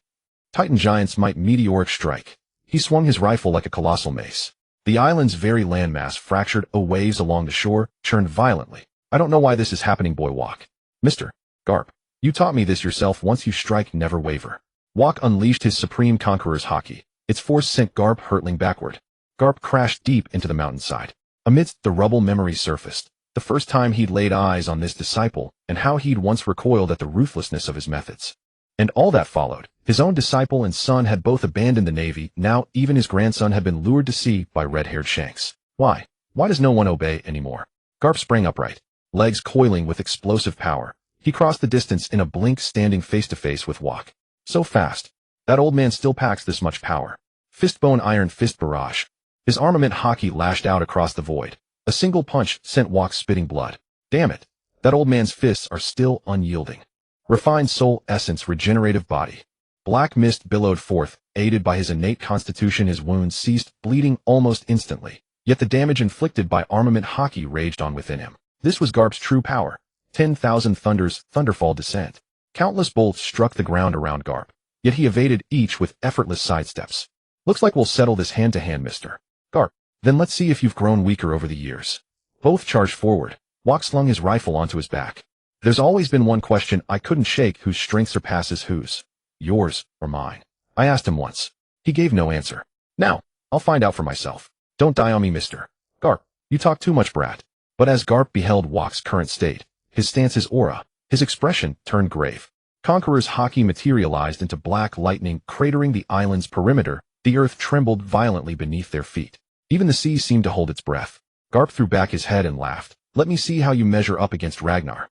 Titan Giant's might meteoric strike. He swung his rifle like a colossal mace. The island's very landmass fractured, waves along the shore churned violently. I don't know why this is happening, boy Wok. Mr. Garp, you taught me this yourself, once you strike, never waver. Wok unleashed his supreme conqueror's haki. Its force sent Garp hurtling backward. Garp crashed deep into the mountainside. Amidst the rubble, memories surfaced. The first time he'd laid eyes on this disciple, and how he'd once recoiled at the ruthlessness of his methods. And all that followed. His own disciple and son had both abandoned the Navy, now even his grandson had been lured to sea by red-haired Shanks. Why? Why does no one obey anymore? Garp sprang upright, legs coiling with explosive power. He crossed the distance in a blink, standing face-to-face with Wok. So fast. That old man still packs this much power. Fistbone iron fist barrage. His armament haki lashed out across the void. A single punch sent Wok spitting blood. Damn it. That old man's fists are still unyielding. Refined soul essence, regenerative body. Black mist billowed forth, aided by his innate constitution. His wounds ceased bleeding almost instantly, yet the damage inflicted by armament haki raged on within him. This was Garp's true power. 10,000 thunders, thunderfall descent. Countless bolts struck the ground around Garp, yet he evaded each with effortless sidesteps. Looks like we'll settle this hand-to-hand, Mr. Garp. Then let's see if you've grown weaker over the years. Both charged forward. Wok slung his rifle onto his back. There's always been one question I couldn't shake: whose strength surpasses whose? Yours or mine? I asked him once. He gave no answer. Now, I'll find out for myself. Don't die on me, Mr. Garp. You talk too much, brat. But as Garp beheld Wok's current state, his stance, his aura, his expression turned grave. Conqueror's haki materialized into black lightning, cratering the island's perimeter. The earth trembled violently beneath their feet. Even the sea seemed to hold its breath. Garp threw back his head and laughed. Let me see how you measure up against Ragnar.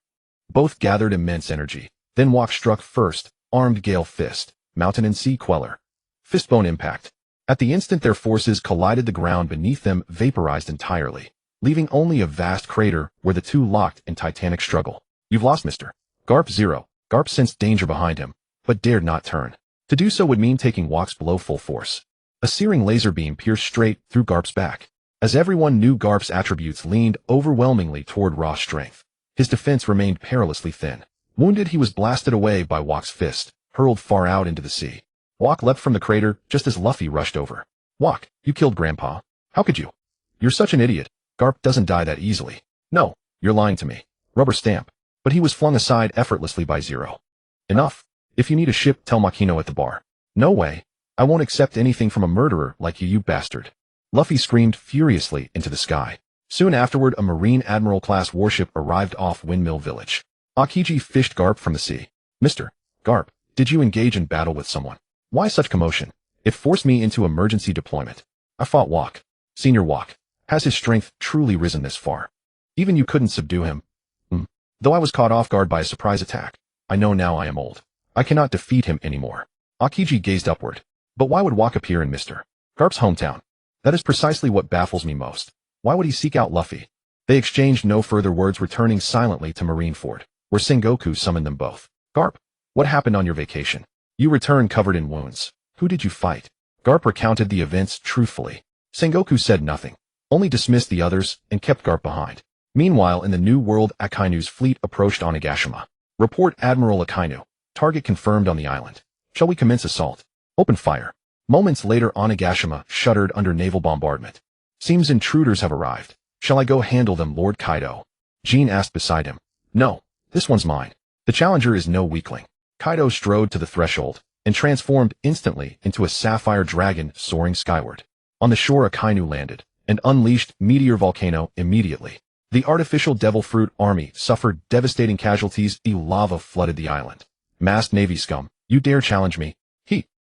Both gathered immense energy. Then Wok struck first, armed gale fist, mountain and sea queller. Fistbone impact. At the instant their forces collided, the ground beneath them vaporized entirely, leaving only a vast crater where the two locked in titanic struggle. You've lost, Mr. Garp. Zero. Garp sensed danger behind him, but dared not turn. To do so would mean taking Wok's blow full force. A searing laser beam pierced straight through Garp's back. As everyone knew, Garp's attributes leaned overwhelmingly toward raw strength. His defense remained perilously thin. Wounded, he was blasted away by Wok's fist, hurled far out into the sea. Wok leapt from the crater just as Luffy rushed over. Wok, you killed Grandpa. How could you? You're such an idiot. Garp doesn't die that easily. No, you're lying to me. Rubber stamp. But he was flung aside effortlessly by Zero. Enough. If you need a ship, tell Makino at the bar. No way. I won't accept anything from a murderer like you bastard. Luffy screamed furiously into the sky. Soon afterward, a Marine Admiral-class warship arrived off Windmill Village. Aokiji fished Garp from the sea. Mr. Garp, did you engage in battle with someone? Why such commotion? It forced me into emergency deployment. I fought Wok. Senior Wok. Has his strength truly risen this far? Even you couldn't subdue him. Though I was caught off guard by a surprise attack. I know now I am old. I cannot defeat him anymore. Aokiji gazed upward. But why would Wok appear in Mr. Garp's hometown? That is precisely what baffles me most. Why would he seek out Luffy? They exchanged no further words, returning silently to Marineford, where Sengoku summoned them both. Garp, what happened on your vacation? You returned covered in wounds. Who did you fight? Garp recounted the events truthfully. Sengoku said nothing, only dismissed the others and kept Garp behind. Meanwhile, in the New World, Akainu's fleet approached Onigashima. Report Admiral Akainu. Target confirmed on the island. Shall we commence assault? Open fire. Moments later, Onigashima shuddered under naval bombardment. Seems intruders have arrived. Shall I go handle them, Lord Kaido? Jean asked beside him. No, this one's mine. The challenger is no weakling. Kaido strode to the threshold and transformed instantly into a sapphire dragon soaring skyward. On the shore, Akainu landed and unleashed Meteor Volcano immediately. The artificial Devil Fruit army suffered devastating casualties. The lava flooded the island. Masked Navy scum, you dare challenge me?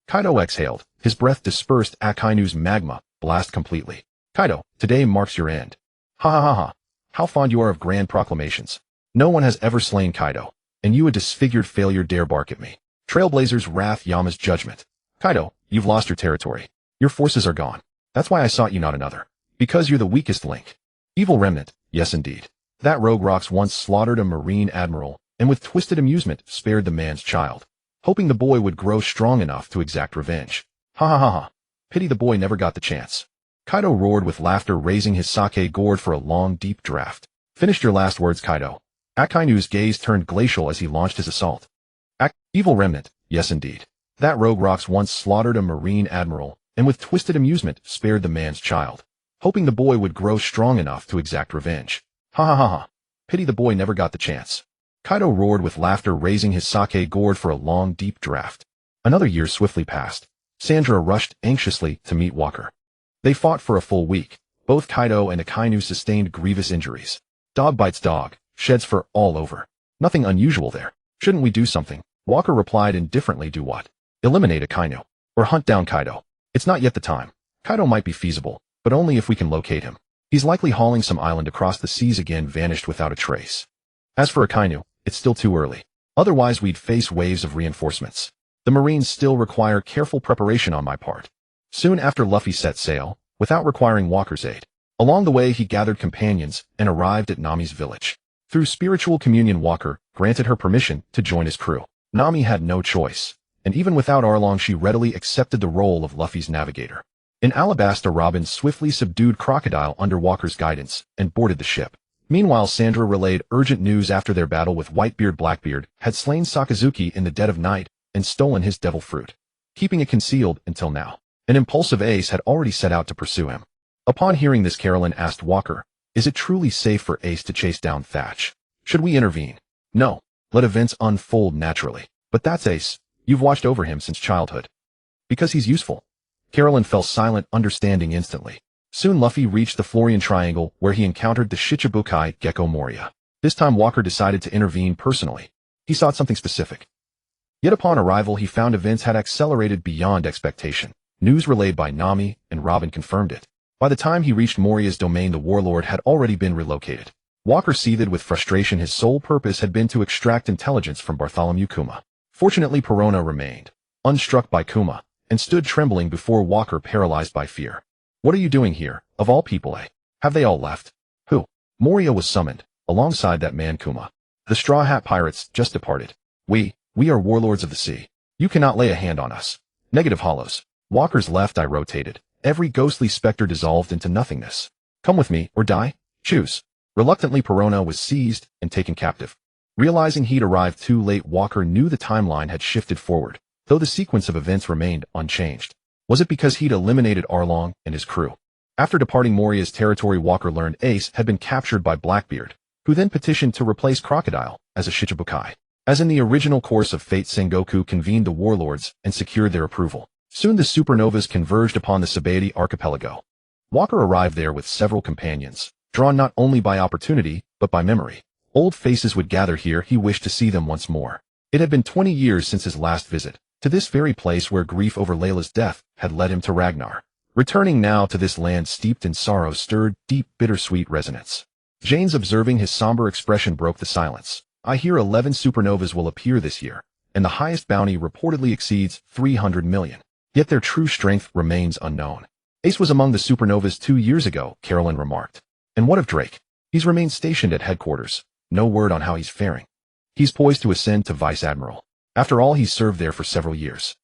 Kaido exhaled. His breath dispersed Akainu's magma blast completely. Kaido, today marks your end. Ha ha ha ha. How fond you are of grand proclamations. No one has ever slain Kaido, and you, a disfigured failure, dare bark at me. Trailblazer's wrath, Yama's judgment. Kaido, you've lost your territory. Your forces are gone. That's why I sought you, not another. Because you're the weakest link. Evil remnant, yes indeed. That rogue Rocks once slaughtered a Marine Admiral, and with twisted amusement spared the man's child, hoping the boy would grow strong enough to exact revenge. Ha ha ha ha. Pity the boy never got the chance. Kaido roared with laughter, raising his sake gourd for a long, deep draught. Finished your last words, Kaido. Akainu's gaze turned glacial as he launched his assault. Evil remnant, yes indeed. That rogue Rocks once slaughtered a Marine Admiral, and with twisted amusement spared the man's child, hoping the boy would grow strong enough to exact revenge. Ha ha ha ha. Pity the boy never got the chance. Kaido roared with laughter, raising his sake gourd for a long, deep draught. Another year swiftly passed. Sandra rushed anxiously to meet Walker. They fought for a full week. Both Kaido and Akainu sustained grievous injuries. Dog bites dog, sheds fur all over. Nothing unusual there. Shouldn't we do something? Walker replied indifferently. Do what? Eliminate Akainu. Or hunt down Kaido. It's not yet the time. Kaido might be feasible, but only if we can locate him. He's likely hauling some island across the seas again, vanished without a trace. As for Akainu, it's still too early. Otherwise we'd face waves of reinforcements. The Marines still require careful preparation on my part. Soon after Luffy set sail, without requiring Walker's aid. Along the way he gathered companions and arrived at Nami's village. Through spiritual communion, Walker granted her permission to join his crew. Nami had no choice, and even without Arlong she readily accepted the role of Luffy's navigator. In Alabasta, Robin swiftly subdued Crocodile under Walker's guidance and boarded the ship. Meanwhile, Sandra relayed urgent news after their battle with Whitebeard. Blackbeard had slain Sakazuki in the dead of night and stolen his devil fruit, keeping it concealed until now. An impulsive Ace had already set out to pursue him. Upon hearing this, Carolyn asked Walker, is it truly safe for Ace to chase down Thatch? Should we intervene? No. Let events unfold naturally. But that's Ace. You've watched over him since childhood. Because he's useful. Carolyn fell silent, understanding instantly. Soon Luffy reached the Florian Triangle, where he encountered the Shichibukai Gecko Moria. This time Walker decided to intervene personally. He sought something specific. Yet upon arrival he found events had accelerated beyond expectation. News relayed by Nami and Robin confirmed it. By the time he reached Moria's domain, the warlord had already been relocated. Walker seethed with frustration. His sole purpose had been to extract intelligence from Bartholomew Kuma. Fortunately, Perona remained, unstruck by Kuma, and stood trembling before Walker, paralyzed by fear. What are you doing here, of all people, eh? Have they all left? Who? Moria was summoned, alongside that man Kuma. The Straw Hat Pirates just departed. We are warlords of the sea. You cannot lay a hand on us. Negative hollows. Walker's left eye rotated. Every ghostly specter dissolved into nothingness. Come with me, or die? Choose. Reluctantly, Perona was seized and taken captive. Realizing he'd arrived too late, Walker knew the timeline had shifted forward, though the sequence of events remained unchanged. Was it because he'd eliminated Arlong and his crew? After departing Moria's territory, Walker learned Ace had been captured by Blackbeard, who then petitioned to replace Crocodile as a Shichibukai. As in the original course of fate, Sengoku convened the warlords and secured their approval. Soon the supernovas converged upon the Sabaody archipelago. Walker arrived there with several companions, drawn not only by opportunity, but by memory. Old faces would gather here. He wished to see them once more. It had been 20 years since his last visit, to this very place where grief over Layla's death had led him to Ragnar. Returning now to this land steeped in sorrow stirred deep, bittersweet resonance. Jane's observing his somber expression broke the silence. I hear 11 supernovas will appear this year, and the highest bounty reportedly exceeds 300 million. Yet their true strength remains unknown. Ace was among the supernovas 2 years ago, Carolyn remarked. And what of Drake? He's remained stationed at headquarters. No word on how he's faring. He's poised to ascend to Vice Admiral. After all, he's served there for several years.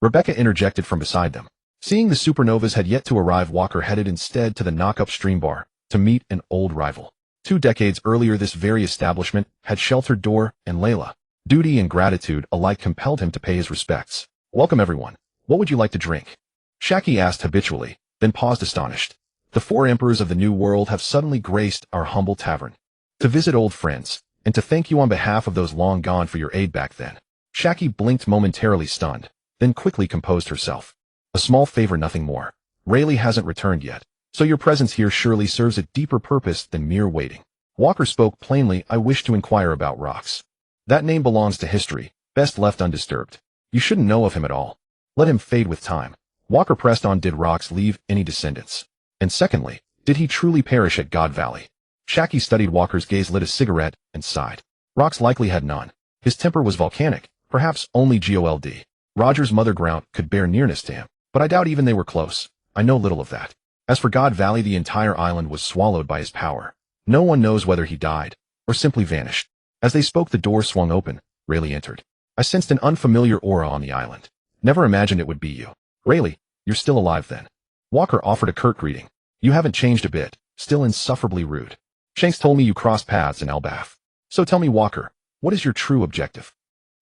Rebecca interjected from beside them. Seeing the supernovas had yet to arrive, Walker headed instead to the Knock-Up Stream Bar to meet an old rival. 2 decades earlier, this very establishment had sheltered Dor and Layla. Duty and gratitude alike compelled him to pay his respects. Welcome, everyone. What would you like to drink? Shaki asked habitually, then paused astonished. The 4 emperors of the New World have suddenly graced our humble tavern. To visit old friends, and to thank you on behalf of those long gone for your aid back then. Shaki blinked momentarily, stunned, then quickly composed herself. A small favor, nothing more. Rayleigh hasn't returned yet, so your presence here surely serves a deeper purpose than mere waiting. Walker spoke plainly. I wish to inquire about Rox. That name belongs to history, best left undisturbed. You shouldn't know of him at all. Let him fade with time. Walker pressed on. Did Rox leave any descendants? And secondly, did he truly perish at God Valley? Shaki studied Walker's gaze, lit a cigarette, and sighed. Rox likely had none. His temper was volcanic, perhaps only Gold. Roger's mother ground could bear nearness to him, but I doubt even they were close. I know little of that. As for God Valley, the entire island was swallowed by his power. No one knows whether he died, or simply vanished. As they spoke, the door swung open. Rayleigh entered. I sensed an unfamiliar aura on the island. Never imagined it would be you. Rayleigh, you're still alive then. Walker offered a curt greeting. You haven't changed a bit, still insufferably rude. Shanks told me you crossed paths in Elbaf. So tell me, Walker, what is your true objective?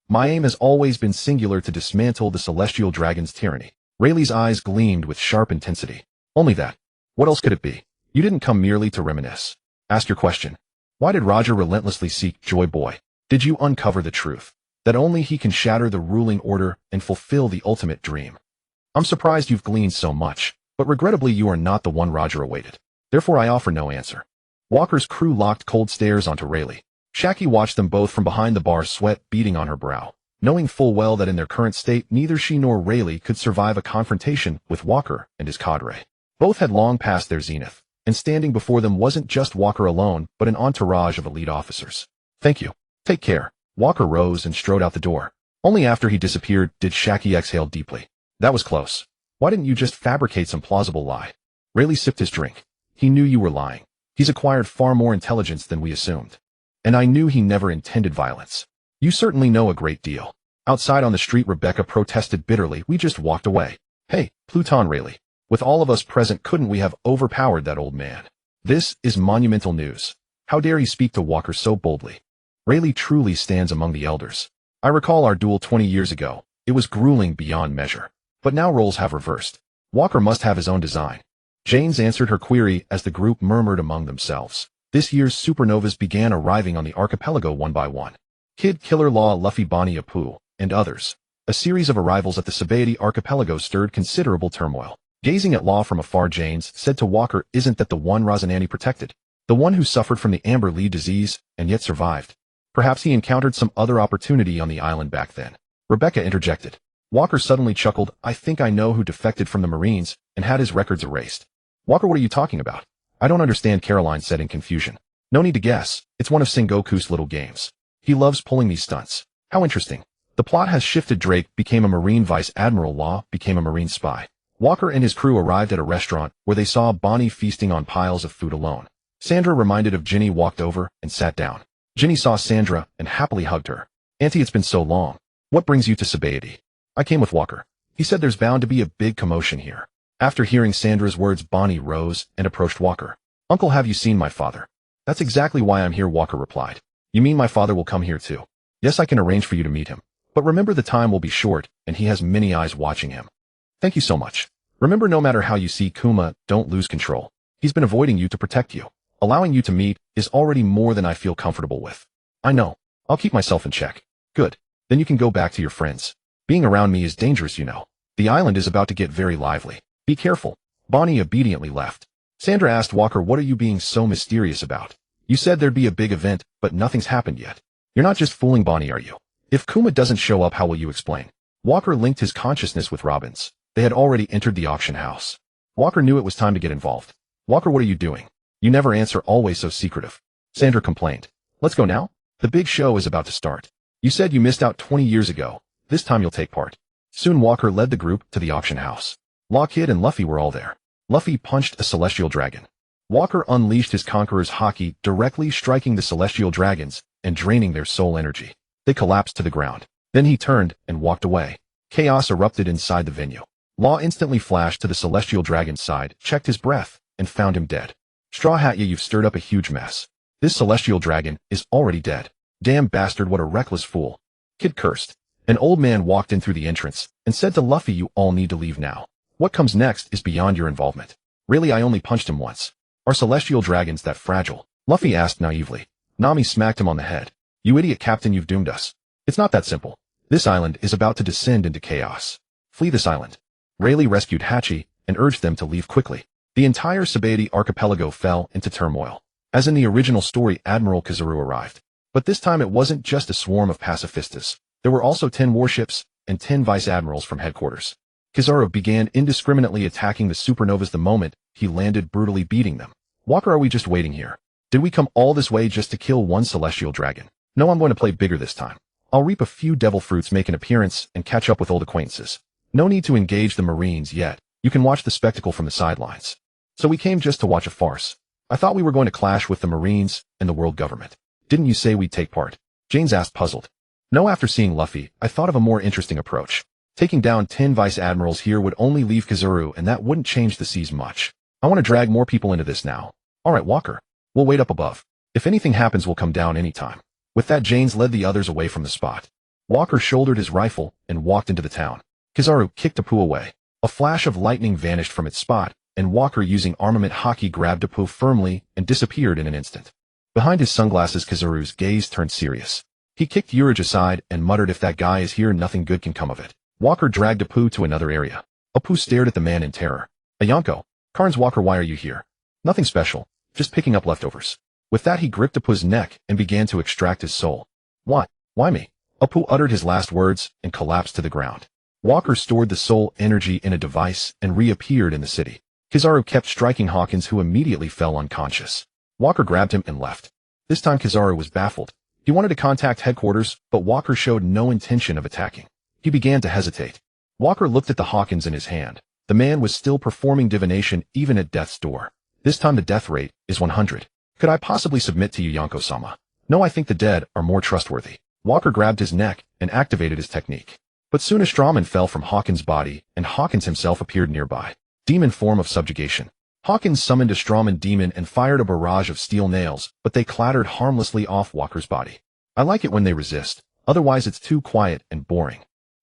My aim has always been singular: to dismantle the celestial dragon's tyranny. Rayleigh's eyes gleamed with sharp intensity. Only that. What else could it be? You didn't come merely to reminisce. Ask your question. Why did Roger relentlessly seek Joy Boy? Did you uncover the truth? That only he can shatter the ruling order and fulfill the ultimate dream. I'm surprised you've gleaned so much, but regrettably you are not the one Roger awaited. Therefore I offer no answer. Walker's crew locked cold stares onto Rayleigh. Shaki watched them both from behind the bar, sweat beading on her brow, knowing full well that in their current state neither she nor Rayleigh could survive a confrontation with Walker and his cadre. Both had long passed their zenith, and standing before them wasn't just Walker alone, but an entourage of elite officers. Thank you. Take care. Walker rose and strode out the door. Only after he disappeared did Shaki exhale deeply. That was close. Why didn't you just fabricate some plausible lie? Rayleigh sipped his drink. He knew you were lying. He's acquired far more intelligence than we assumed. And I knew he never intended violence. You certainly know a great deal. Outside on the street, Rebecca protested bitterly. We just walked away. Hey, Pluton, Rayleigh. With all of us present, couldn't we have overpowered that old man? This is monumental news. How dare he speak to Walker so boldly? Rayleigh truly stands among the elders. I recall our duel 20 years ago. It was grueling beyond measure. But now roles have reversed. Walker must have his own design. Janes answered her query as the group murmured among themselves. This year's supernovas began arriving on the archipelago one by one. Kid, Killer Law, Luffy, Bonnie, Apu, and others. A series of arrivals at the Sabaody archipelago stirred considerable turmoil. Gazing at Law from afar, Janes said to Walker, isn't that the one Razanani protected? The one who suffered from the Amber Lee disease and yet survived? Perhaps he encountered some other opportunity on the island back then. Rebecca interjected. Walker suddenly chuckled. I think I know who defected from the Marines and had his records erased. Walker, what are you talking about? I don't understand, Caroline said in confusion. No need to guess. It's one of Sengoku's little games. He loves pulling these stunts. How interesting. The plot has shifted. Drake became a Marine Vice Admiral. Law became a Marine spy. Walker and his crew arrived at a restaurant where they saw Bonnie feasting on piles of food alone. Sandra, reminded of Ginny, walked over and sat down. Ginny saw Sandra and happily hugged her. Auntie, it's been so long. What brings you to Sabaody? I came with Walker. He said there's bound to be a big commotion here. After hearing Sandra's words, Bonnie rose and approached Walker. Uncle, have you seen my father? That's exactly why I'm here, Walker replied. You mean my father will come here too? Yes, I can arrange for you to meet him. But remember, the time will be short, and he has many eyes watching him. Thank you so much. Remember, no matter how you see Kuma, don't lose control. He's been avoiding you to protect you. Allowing you to meet is already more than I feel comfortable with. I know. I'll keep myself in check. Good. Then you can go back to your friends. Being around me is dangerous, you know. The island is about to get very lively. Be careful. Bonnie obediently left. Sandra asked Walker, what are you being so mysterious about? You said there'd be a big event, but nothing's happened yet. You're not just fooling Bonnie, are you? If Kuma doesn't show up, how will you explain? Walker linked his consciousness with Robin's. They had already entered the auction house. Walker knew it was time to get involved. Walker, what are you doing? You never answer, always so secretive. Sandra complained. Let's go now. The big show is about to start. You said you missed out 20 years ago. This time you'll take part. Soon Walker led the group to the auction house. Lockheed and Luffy were all there. Luffy punched a celestial dragon. Walker unleashed his Conqueror's Haki, directly striking the celestial dragons and draining their soul energy. They collapsed to the ground. Then he turned and walked away. Chaos erupted inside the venue. Law instantly flashed to the celestial dragon's side, checked his breath, and found him dead. Straw Hat, you've stirred up a huge mess. This celestial dragon is already dead. Damn bastard, what a reckless fool. Kid cursed. An old man walked in through the entrance and said to Luffy, you all need to leave now. What comes next is beyond your involvement. Really, I only punched him once. Are celestial dragons that fragile? Luffy asked naively. Nami smacked him on the head. You idiot, Captain, you've doomed us. It's not that simple. This island is about to descend into chaos. Flee this island. Rayleigh rescued Hachi and urged them to leave quickly. The entire Sabaody archipelago fell into turmoil. As in the original story, Admiral Kizaru arrived. But this time it wasn't just a swarm of pacifistas. There were also 10 warships and 10 vice-admirals from headquarters. Kizaru began indiscriminately attacking the supernovas the moment he landed, brutally beating them. Walker, are we just waiting here? Did we come all this way just to kill one celestial dragon? No, I'm going to play bigger this time. I'll reap a few devil fruits, make an appearance, and catch up with old acquaintances. No need to engage the Marines yet. You can watch the spectacle from the sidelines. So we came just to watch a farce. I thought we were going to clash with the Marines and the world government. Didn't you say we'd take part? James asked, puzzled. No, after seeing Luffy, I thought of a more interesting approach. Taking down 10 vice-admirals here would only leave Kizaru, and that wouldn't change the seas much. I want to drag more people into this now. All right, Walker. We'll wait up above. If anything happens, we'll come down anytime. With that, James led the others away from the spot. Walker shouldered his rifle and walked into the town. Kizaru kicked Apu away. A flash of lightning vanished from its spot, and Walker, using armament Haki, grabbed Apu firmly and disappeared in an instant. Behind his sunglasses, Kizaru's gaze turned serious. He kicked Urge aside and muttered, if that guy is here, nothing good can come of it. Walker dragged Apu to another area. Apu stared at the man in terror. Ayanko. Carnes, Walker, why are you here? Nothing special. Just picking up leftovers. With that, he gripped Apu's neck and began to extract his soul. What? Why me? Apu uttered his last words and collapsed to the ground. Walker stored the soul energy in a device and reappeared in the city. Kizaru kept striking Hawkins, who immediately fell unconscious. Walker grabbed him and left. This time Kizaru was baffled. He wanted to contact headquarters, but Walker showed no intention of attacking. He began to hesitate. Walker looked at the Hawkins in his hand. The man was still performing divination even at death's door. This time the death rate is 100. Could I possibly submit to you, Yonko-sama? No, I think the dead are more trustworthy. Walker grabbed his neck and activated his technique. But soon a strawman fell from Hawkins' body, and Hawkins himself appeared nearby. Demon form of subjugation. Hawkins summoned a strawman demon and fired a barrage of steel nails, but they clattered harmlessly off Walker's body. I like it when they resist, otherwise it's too quiet and boring.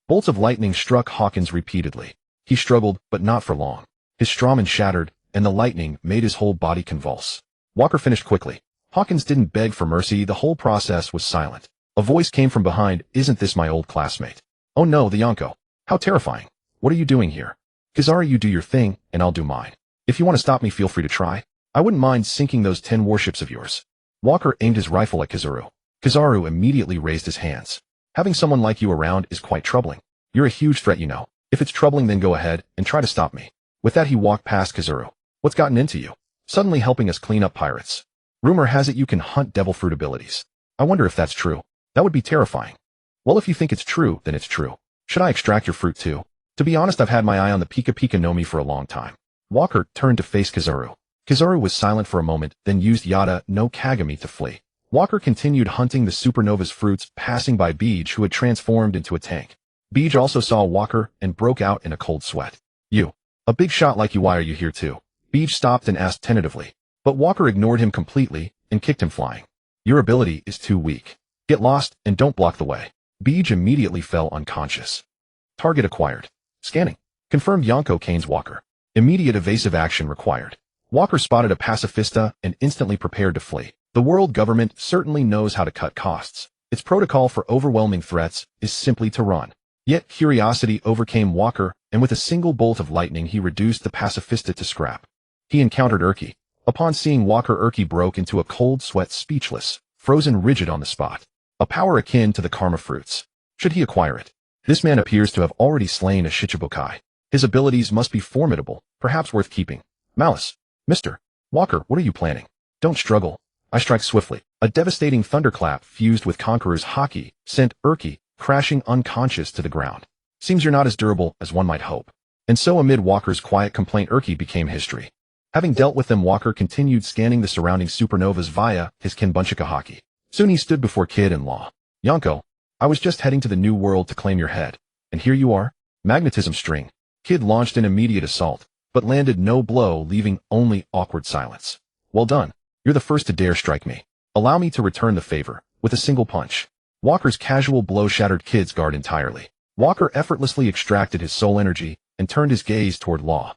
Bolts of lightning struck Hawkins repeatedly. He struggled, but not for long. His strawman shattered, and the lightning made his whole body convulse. Walker finished quickly. Hawkins didn't beg for mercy, the whole process was silent. A voice came from behind, isn't this my old classmate? Oh no, the Yonko. How terrifying. What are you doing here? Kizaru, you do your thing, and I'll do mine. If you want to stop me, feel free to try. I wouldn't mind sinking those 10 warships of yours. Walker aimed his rifle at Kizaru. Kizaru immediately raised his hands. Having someone like you around is quite troubling. You're a huge threat, you know. If it's troubling, then go ahead and try to stop me. With that, he walked past Kizaru. What's gotten into you? Suddenly helping us clean up pirates. Rumor has it you can hunt devil fruit abilities. I wonder if that's true. That would be terrifying. Well, if you think it's true, then it's true. Should I extract your fruit too? To be honest, I've had my eye on the Pika Pika no Mi for a long time. Walker turned to face Kizaru. Kizaru was silent for a moment, then used Yada no Kagami to flee. Walker continued hunting the supernova's fruits, passing by Beej, who had transformed into a tank. Beej also saw Walker and broke out in a cold sweat. You. A big shot like you, why are you here too? Beej stopped and asked tentatively. But Walker ignored him completely and kicked him flying. Your ability is too weak. Get lost and don't block the way. Beej immediately fell unconscious. Target acquired. Scanning. Confirmed Yonko Kane's Walker. Immediate evasive action required. Walker spotted a pacifista and instantly prepared to flee. The world government certainly knows how to cut costs. Its protocol for overwhelming threats is simply to run. Yet curiosity overcame Walker, and with a single bolt of lightning he reduced the pacifista to scrap. He encountered Urki. Upon seeing Walker, Urki broke into a cold sweat, speechless, frozen rigid on the spot. A power akin to the karma fruits. Should he acquire it? This man appears to have already slain a Shichibukai. His abilities must be formidable, perhaps worth keeping. Malice. Mr. Walker, what are you planning? Don't struggle. I strike swiftly. A devastating thunderclap fused with Conqueror's Haki sent Urki crashing unconscious to the ground. Seems you're not as durable as one might hope. And so amid Walker's quiet complaint, Urki became history. Having dealt with them, Walker continued scanning the surrounding supernovas via his Kinbunchika Haki. Soon he stood before Kid-in-law. Yonko, I was just heading to the new world to claim your head. And here you are? Magnetism string. Kid launched an immediate assault, but landed no blow, leaving only awkward silence. Well done. You're the first to dare strike me. Allow me to return the favor, with a single punch. Walker's casual blow shattered Kid's guard entirely. Walker effortlessly extracted his soul energy and turned his gaze toward Law.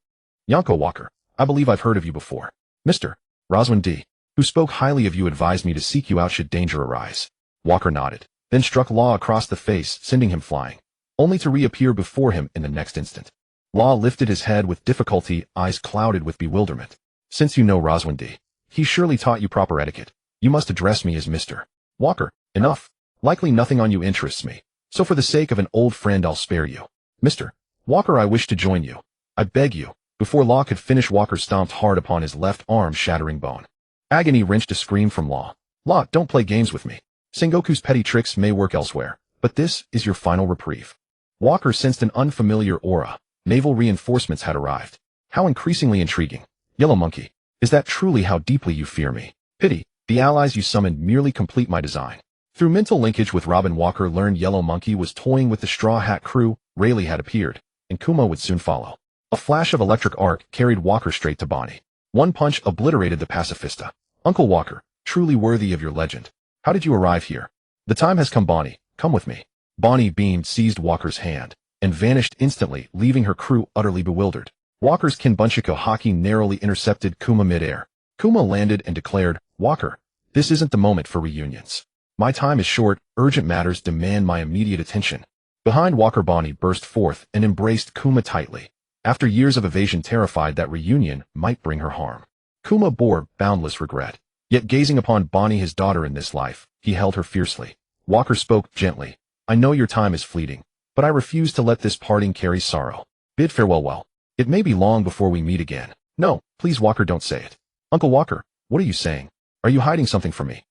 Yonko Walker, I believe I've heard of you before. Mr. Roswin D., who spoke highly of you, advised me to seek you out should danger arise. Walker nodded, then struck Law across the face, sending him flying, only to reappear before him in the next instant. Law lifted his head with difficulty, eyes clouded with bewilderment. Since you know Roswindi, he surely taught you proper etiquette. You must address me as Mr. Walker. Enough. Likely nothing on you interests me. So for the sake of an old friend I'll spare you. Mr. Walker, I wish to join you. I beg you. Before Law could finish, Walker stomped hard upon his left arm, shattering bone. Agony wrenched a scream from Law. Law, don't play games with me. Sengoku's petty tricks may work elsewhere, but this is your final reprieve. Walker sensed an unfamiliar aura. Naval reinforcements had arrived. How increasingly intriguing. Yellow Monkey, is that truly how deeply you fear me? Pity, the allies you summoned merely complete my design. Through mental linkage with Robin, Walker learned Yellow Monkey was toying with the Straw Hat crew. Rayleigh had appeared, and Kuma would soon follow. A flash of electric arc carried Walker straight to Bonnie. One punch obliterated the pacifista. Uncle Walker, truly worthy of your legend. How did you arrive here? The time has come, Bonnie. Come with me. Bonnie beamed, seized Walker's hand, and vanished instantly, leaving her crew utterly bewildered. Walker's Kinbunshiko Haki narrowly intercepted Kuma midair. Kuma landed and declared, Walker, this isn't the moment for reunions. My time is short, urgent matters demand my immediate attention. Behind Walker, Bonnie burst forth and embraced Kuma tightly. After years of evasion, terrified that reunion might bring her harm. Kuma bore boundless regret. Yet gazing upon Bonnie, his daughter in this life, he held her fiercely. Walker spoke gently. I know your time is fleeting, but I refuse to let this parting carry sorrow. Bid farewell well. It may be long before we meet again. No, please Walker, don't say it. Uncle Walker, what are you saying? Are you hiding something from me?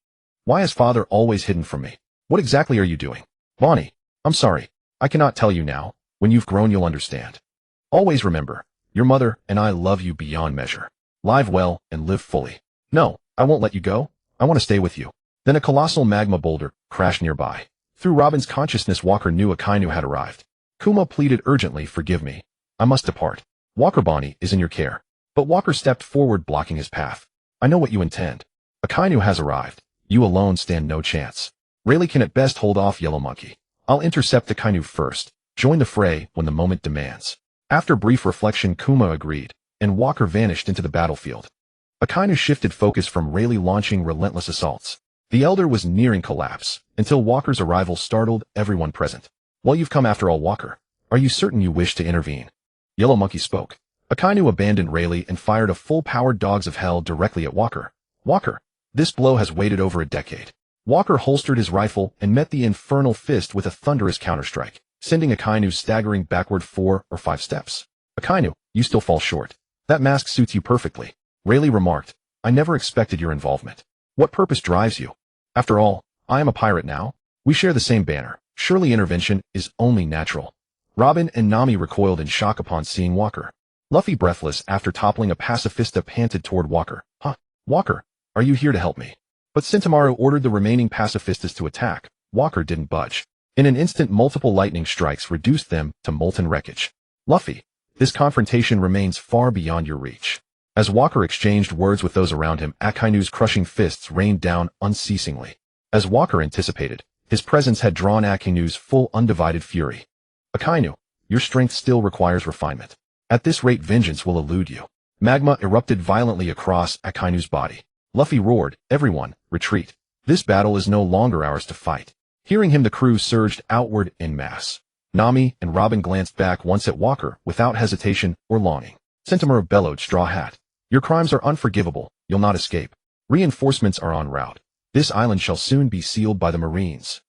Why has father always hidden from me? What exactly are you doing? Bonnie, I'm sorry. I cannot tell you now. When you've grown, you'll understand. Always remember, your mother and I love you beyond measure. Live well and live fully. No, I won't let you go. I want to stay with you. Then a colossal magma boulder crashed nearby. Through Robin's consciousness, Walker knew a Kainu had arrived. Kuma pleaded urgently, forgive me. I must depart. Walker, Bonnie is in your care. But Walker stepped forward, blocking his path. I know what you intend. A Kainu has arrived. You alone stand no chance. Rayleigh can at best hold off Yellow Monkey. I'll intercept the Kainu first. Join the fray when the moment demands. After brief reflection, Kuma agreed, and Walker vanished into the battlefield. A Kainu shifted focus from Rayleigh launching relentless assaults. The Elder was nearing collapse, until Walker's arrival startled everyone present. Well, you've come after all, Walker. Are you certain you wish to intervene? Yellow Monkey spoke. A Kainu abandoned Rayleigh and fired a full-powered Dogs of Hell directly at Walker. Walker, this blow has waited over a decade. Walker holstered his rifle and met the infernal fist with a thunderous counterstrike, sending a Kainu staggering backward 4 or 5 steps. A Kainu, you still fall short. That mask suits you perfectly. Rayleigh remarked, I never expected your involvement. What purpose drives you? After all, I am a pirate now. We share the same banner. Surely intervention is only natural. Robin and Nami recoiled in shock upon seeing Walker. Luffy, breathless after toppling a pacifista, panted toward Walker. Huh? Walker, are you here to help me? But Sentomaru ordered the remaining pacifistas to attack. Walker didn't budge. In an instant, multiple lightning strikes reduced them to molten wreckage. Luffy, this confrontation remains far beyond your reach. As Walker exchanged words with those around him, Akainu's crushing fists rained down unceasingly. As Walker anticipated, his presence had drawn Akainu's full undivided fury. Akainu, your strength still requires refinement. At this rate, vengeance will elude you. Magma erupted violently across Akainu's body. Luffy roared, everyone, retreat. This battle is no longer ours to fight. Hearing him, the crew surged outward en masse. Nami and Robin glanced back once at Walker without hesitation or longing. Sentomaru bellowed, Straw Hat, your crimes are unforgivable. You'll not escape. Reinforcements are en route. This island shall soon be sealed by the Marines.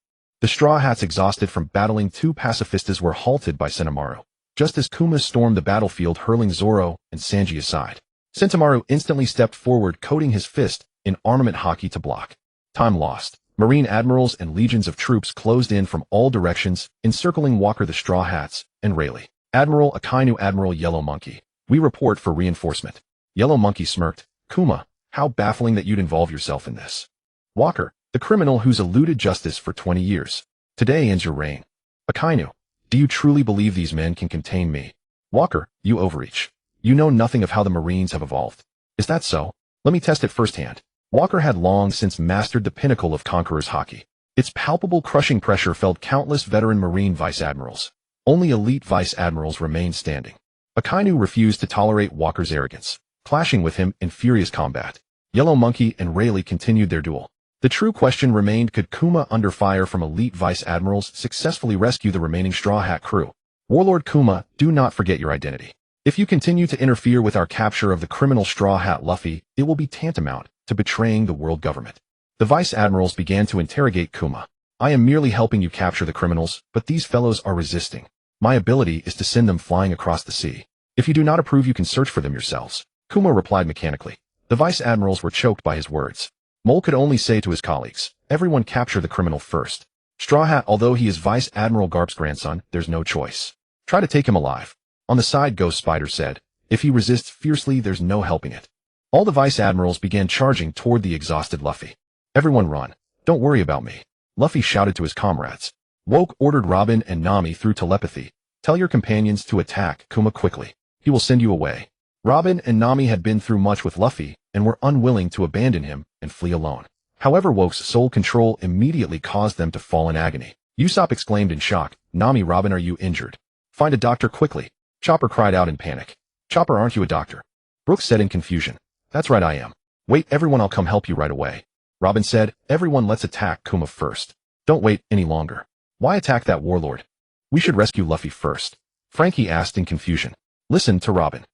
The Straw Hats, exhausted from battling 2 pacifistas, were halted by Sentomaru, just as Kuma stormed the battlefield, hurling Zoro and Sanji aside. Sentomaru instantly stepped forward, coating his fist in armament haki to block. Time lost. Marine admirals and legions of troops closed in from all directions, encircling Walker, the Straw Hats, and Rayleigh. Admiral Akainu, Admiral Yellow Monkey, we report for reinforcement. Yellow Monkey smirked. Kuma, how baffling that you'd involve yourself in this. Walker, the criminal who's eluded justice for 20 years. Today ends your reign. Akainu, do you truly believe these men can contain me? Walker, you overreach. You know nothing of how the Marines have evolved. Is that so? Let me test it firsthand. Walker had long since mastered the pinnacle of Conqueror's Haki. Its palpable crushing pressure felled countless veteran Marine vice admirals. Only elite vice admirals remained standing. Akainu refused to tolerate Walker's arrogance, clashing with him in furious combat. Yellow Monkey and Rayleigh continued their duel. The true question remained, could Kuma, under fire from elite vice admirals, successfully rescue the remaining Straw Hat crew? Warlord Kuma, do not forget your identity. If you continue to interfere with our capture of the criminal Straw Hat Luffy, it will be tantamount to betraying the world government. The Vice Admirals began to interrogate Kuma. I am merely helping you capture the criminals, but these fellows are resisting. My ability is to send them flying across the sea. If you do not approve, you can search for them yourselves. Kuma replied mechanically. The Vice Admirals were choked by his words. Mole could only say to his colleagues, everyone capture the criminal first. Straw Hat, although he is Vice Admiral Garp's grandson, there's no choice. Try to take him alive. On the side, Ghost Spider said, if he resists fiercely, there's no helping it. All the Vice Admirals began charging toward the exhausted Luffy. Everyone run. Don't worry about me. Luffy shouted to his comrades. Woke ordered Robin and Nami through telepathy. Tell your companions to attack Kuma quickly. He will send you away. Robin and Nami had been through much with Luffy and were unwilling to abandon him and flee alone. However, Woke's soul control immediately caused them to fall in agony. Usopp exclaimed in shock, Nami, Robin, are you injured? Find a doctor quickly. Chopper cried out in panic. Chopper, aren't you a doctor? Brooks said in confusion. That's right, I am. Wait, everyone, I'll come help you right away. Robin said, everyone, let's attack Kuma first. Don't wait any longer. Why attack that warlord? We should rescue Luffy first. Frankie asked in confusion. Listen to Robin.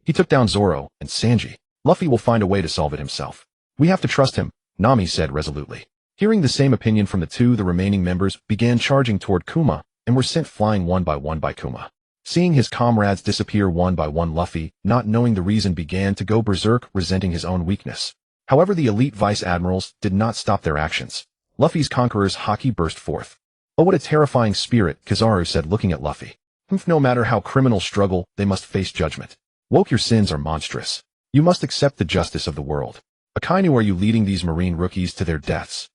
He took down Zoro and Sanji. Luffy will find a way to solve it himself. We have to trust him, Nami said resolutely. Hearing the same opinion from the remaining members began charging toward Kuma and were sent flying one by Kuma. Seeing his comrades disappear one by one, Luffy, not knowing the reason, began to go berserk, resenting his own weakness. However, the elite Vice Admirals did not stop their actions. Luffy's conqueror's haki burst forth. Oh, what a terrifying spirit, Kizaru said looking at Luffy. No matter how criminals struggle, they must face judgment. Woke, your sins are monstrous. You must accept the justice of the world. Akainu, are you leading these marine rookies to their deaths?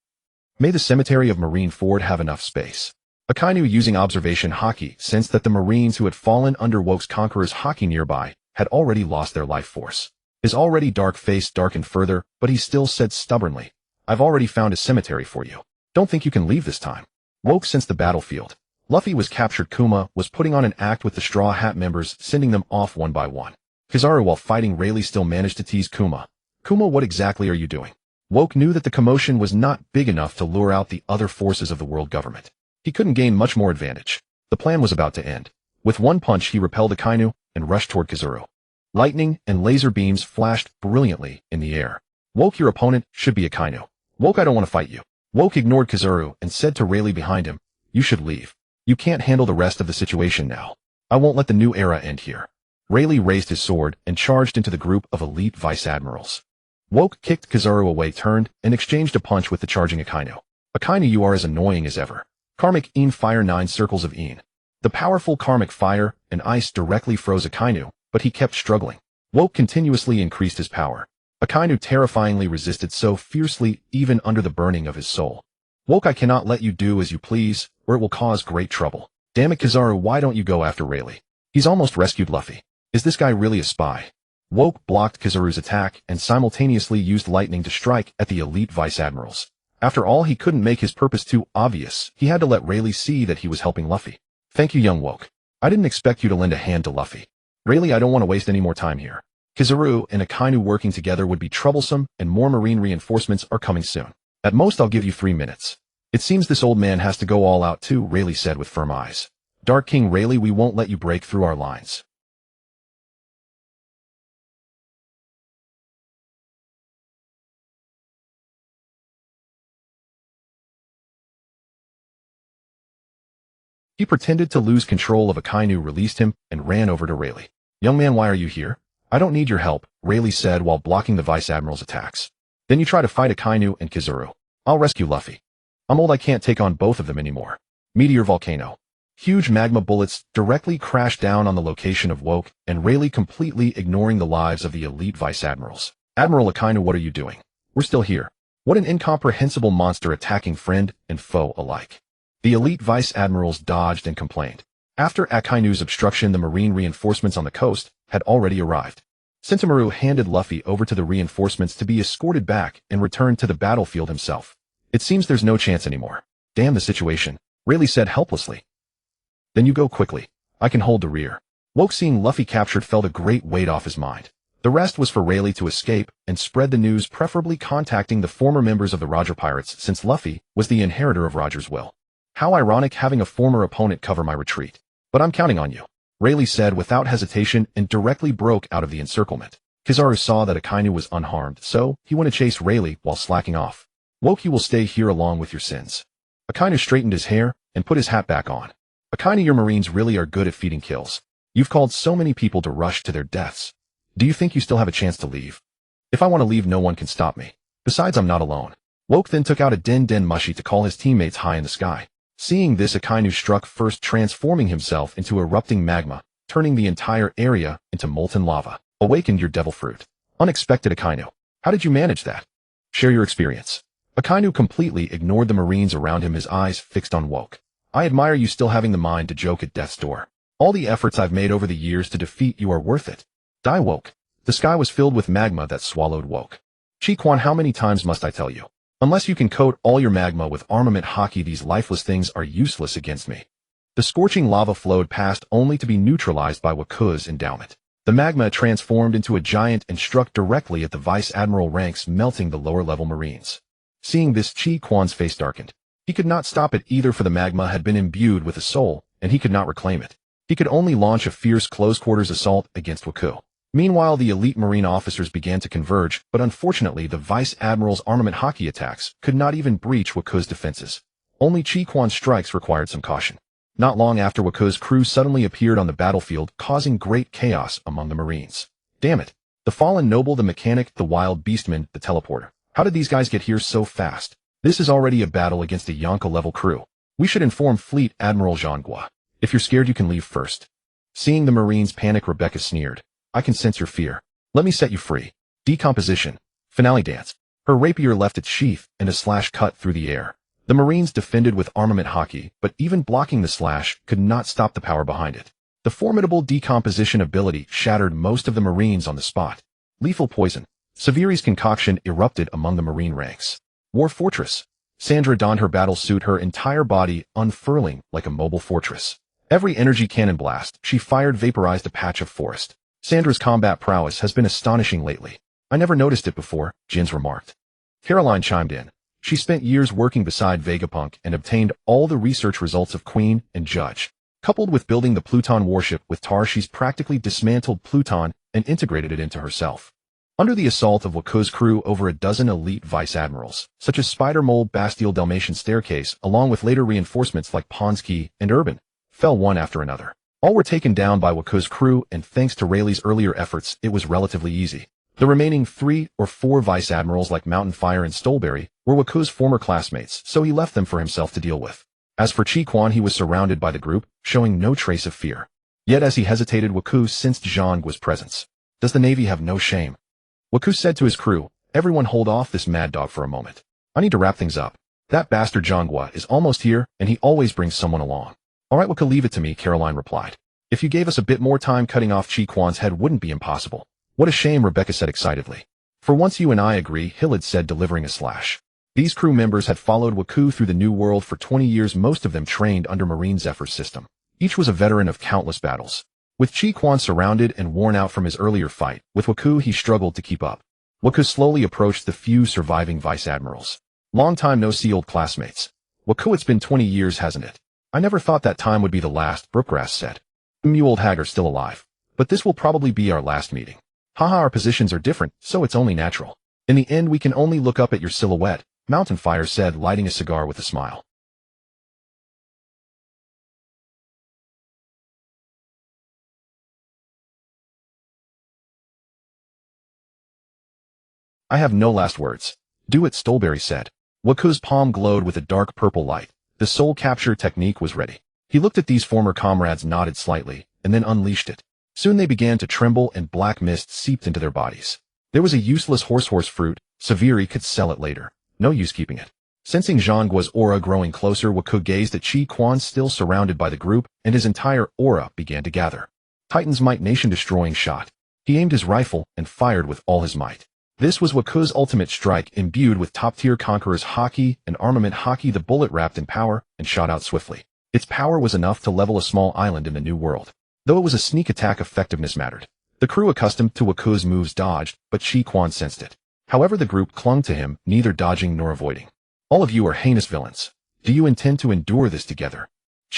May the cemetery of Marineford have enough space. Akainu, using observation haki, sensed that the marines who had fallen under Woke's conqueror's haki nearby had already lost their life force. His already dark face darkened further, but he still said stubbornly, I've already found a cemetery for you. Don't think you can leave this time. Woke sensed the battlefield. Luffy was captured. Kuma was putting on an act with the Straw Hat members, sending them off one by one. Kizaru, while fighting Rayleigh, still managed to tease Kuma. Kuma, what exactly are you doing? Woke knew that the commotion was not big enough to lure out the other forces of the world government. He couldn't gain much more advantage. The plan was about to end. With one punch, he repelled Akainu and rushed toward Kizaru. Lightning and laser beams flashed brilliantly in the air. Woke, your opponent should be Akainu. Woke, I don't want to fight you. Woke ignored Kizaru and said to Rayleigh behind him, you should leave. You can't handle the rest of the situation now. I won't let the new era end here. Rayleigh raised his sword and charged into the group of elite Vice Admirals. Woke kicked Kizaru away, turned, and exchanged a punch with the charging Akainu. Akainu, you are as annoying as ever. Karmic Een, fire 9 circles of Een. The powerful karmic fire and ice directly froze Akainu, but he kept struggling. Woke continuously increased his power. Akainu terrifyingly resisted so fiercely even under the burning of his soul. Woke, I cannot let you do as you please, or it will cause great trouble. Damn it, Kizaru, why don't you go after Rayleigh? He's almost rescued Luffy. Is this guy really a spy? Woke blocked Kizaru's attack and simultaneously used lightning to strike at the elite Vice Admirals. After all, he couldn't make his purpose too obvious. He had to let Rayleigh see that he was helping Luffy. Thank you, young Woke. I didn't expect you to lend a hand to Luffy. Rayleigh, I don't want to waste any more time here. Kizaru and Akainu working together would be troublesome, and more marine reinforcements are coming soon. At most, I'll give you 3 minutes. It seems this old man has to go all out too, Rayleigh said with firm eyes. Dark King Rayleigh, we won't let you break through our lines. He pretended to lose control of Akainu, released him, and ran over to Rayleigh. Young man, why are you here? I don't need your help, Rayleigh said while blocking the Vice Admiral's attacks. Then you try to fight Akainu and Kizaru. I'll rescue Luffy. I'm old, I can't take on both of them anymore. Meteor volcano. Huge magma bullets directly crashed down on the location of Woke, and Rayleigh completely ignoring the lives of the elite Vice Admirals. Admiral Akainu, what are you doing? We're still here. What an incomprehensible monster, attacking friend and foe alike. The elite Vice Admirals dodged and complained. After Akainu's obstruction, the marine reinforcements on the coast had already arrived. Sentamaru handed Luffy over to the reinforcements to be escorted back and returned to the battlefield himself. It seems there's no chance anymore. Damn the situation, Rayleigh said helplessly. Then you go quickly. I can hold the rear. Woke, seeing Luffy captured, felt a great weight off his mind. The rest was for Rayleigh to escape and spread the news, preferably contacting the former members of the Roger Pirates, since Luffy was the inheritor of Roger's will. How ironic, having a former opponent cover my retreat. But I'm counting on you, Rayleigh said without hesitation and directly broke out of the encirclement. Kizaru saw that Akainu was unharmed, so he went to chase Rayleigh while slacking off. Woke, you will stay here along with your sins. Akainu straightened his hair and put his hat back on. Akainu, your Marines really are good at feeding kills. You've called so many people to rush to their deaths. Do you think you still have a chance to leave? If I want to leave, no one can stop me. Besides, I'm not alone. Woke then took out a den mushi to call his teammates high in the sky. Seeing this, Akainu struck first, transforming himself into erupting magma, turning the entire area into molten lava. Awakened your devil fruit. Unexpected, Akainu. How did you manage that? Share your experience. Akainu completely ignored the Marines around him, his eyes fixed on Woke. I admire you still having the mind to joke at death's door. All the efforts I've made over the years to defeat you are worth it. Die, Woke. The sky was filled with magma that swallowed Woke. Chi-Quan, how many times must I tell you? Unless you can coat all your magma with armament haki, these lifeless things are useless against me. The scorching lava flowed past only to be neutralized by Waku's endowment. The magma transformed into a giant and struck directly at the Vice Admiral ranks, melting the lower-level Marines. Seeing this, Chi-Quan's face darkened. He could not stop it either, for the magma had been imbued with a soul, and he could not reclaim it. He could only launch a fierce close-quarters assault against Waku. Meanwhile, the elite Marine officers began to converge, but unfortunately the Vice Admiral's armament haki attacks could not even breach Waku's defenses. Only Chi-Quan's strikes required some caution. Not long after, Waku's crew suddenly appeared on the battlefield, causing great chaos among the Marines. Damn it. The fallen noble, the mechanic, the wild beastman, the teleporter. How did these guys get here so fast? This is already a battle against a Yonka-level crew. We should inform Fleet Admiral Zhangguo. If you're scared, you can leave first. Seeing the Marines panic, Rebecca sneered. I can sense your fear. Let me set you free. Decomposition. Finale dance. Her rapier left its sheath, and a slash cut through the air. The Marines defended with armament haki, but even blocking the slash could not stop the power behind it. The formidable decomposition ability shattered most of the Marines on the spot. Lethal poison. Severi's concoction erupted among the Marine ranks. War Fortress. Sandra donned her battle suit, her entire body unfurling like a mobile fortress. Every energy cannon blast she fired vaporized a patch of forest. Sandra's combat prowess has been astonishing lately. I never noticed it before, Jins remarked. Caroline chimed in. She spent years working beside Vegapunk and obtained all the research results of Queen and Judge. Coupled with building the Pluton warship with Tar, she's practically dismantled Pluton and integrated it into herself. Under the assault of Waku's crew, over a dozen elite vice admirals, such as Spider Mole, Bastille, Dalmatian Staircase, along with later reinforcements like Ponsky and Urban, fell one after another. All were taken down by Waku's crew, and thanks to Rayleigh's earlier efforts, it was relatively easy. The remaining 3 or 4 vice admirals like Mountain Fire and Stolberry were Waku's former classmates, so he left them for himself to deal with. As for Chi-Quan, he was surrounded by the group, showing no trace of fear. Yet as he hesitated, Waku sensed Zhangguo's presence. Does the Navy have no shame? Waku said to his crew, everyone hold off this mad dog for a moment. I need to wrap things up. That bastard Zhangguo is almost here, and he always brings someone along. All right, Waku, leave it to me, Caroline replied. If you gave us a bit more time, cutting off Chi-Quan's head wouldn't be impossible. What a shame, Rebecca said excitedly. For once you and I agree, Hillard said, delivering a slash. These crew members had followed Waku through the New World for 20 years, most of them trained under Marine Zephyr's system. Each was a veteran of countless battles. With Chi-Quan surrounded and worn out from his earlier fight, with Waku he struggled to keep up. Waku slowly approached the few surviving vice admirals. Long time no see, old classmates. Waku, it's been 20 years, hasn't it? I never thought that time would be the last, Brookgrass said. You old hag are still alive. But this will probably be our last meeting. Haha, our positions are different, so it's only natural. In the end, we can only look up at your silhouette, Mountain Fire said, lighting a cigar with a smile. I have no last words. Do it, Stolberry said. Waku's palm glowed with a dark purple light. The soul capture technique was ready. He looked at these former comrades, nodded slightly, and then unleashed it. Soon they began to tremble and black mist seeped into their bodies. There was a useless horse fruit. Severi could sell it later. No use keeping it. Sensing Zhangguo's aura growing closer, Waku gazed at Chi-Quan, still surrounded by the group, and his entire aura began to gather. Titan's might, nation-destroying shot. He aimed his rifle and fired with all his might. This was Waku's ultimate strike, imbued with top-tier conqueror's haki and armament haki. The bullet wrapped in power and shot out swiftly. Its power was enough to level a small island in the New World. Though it was a sneak attack, effectiveness mattered. The crew accustomed to Waku's moves dodged, but Chi-Quan sensed it. However, the group clung to him, neither dodging nor avoiding. All of you are heinous villains. Do you intend to endure this together?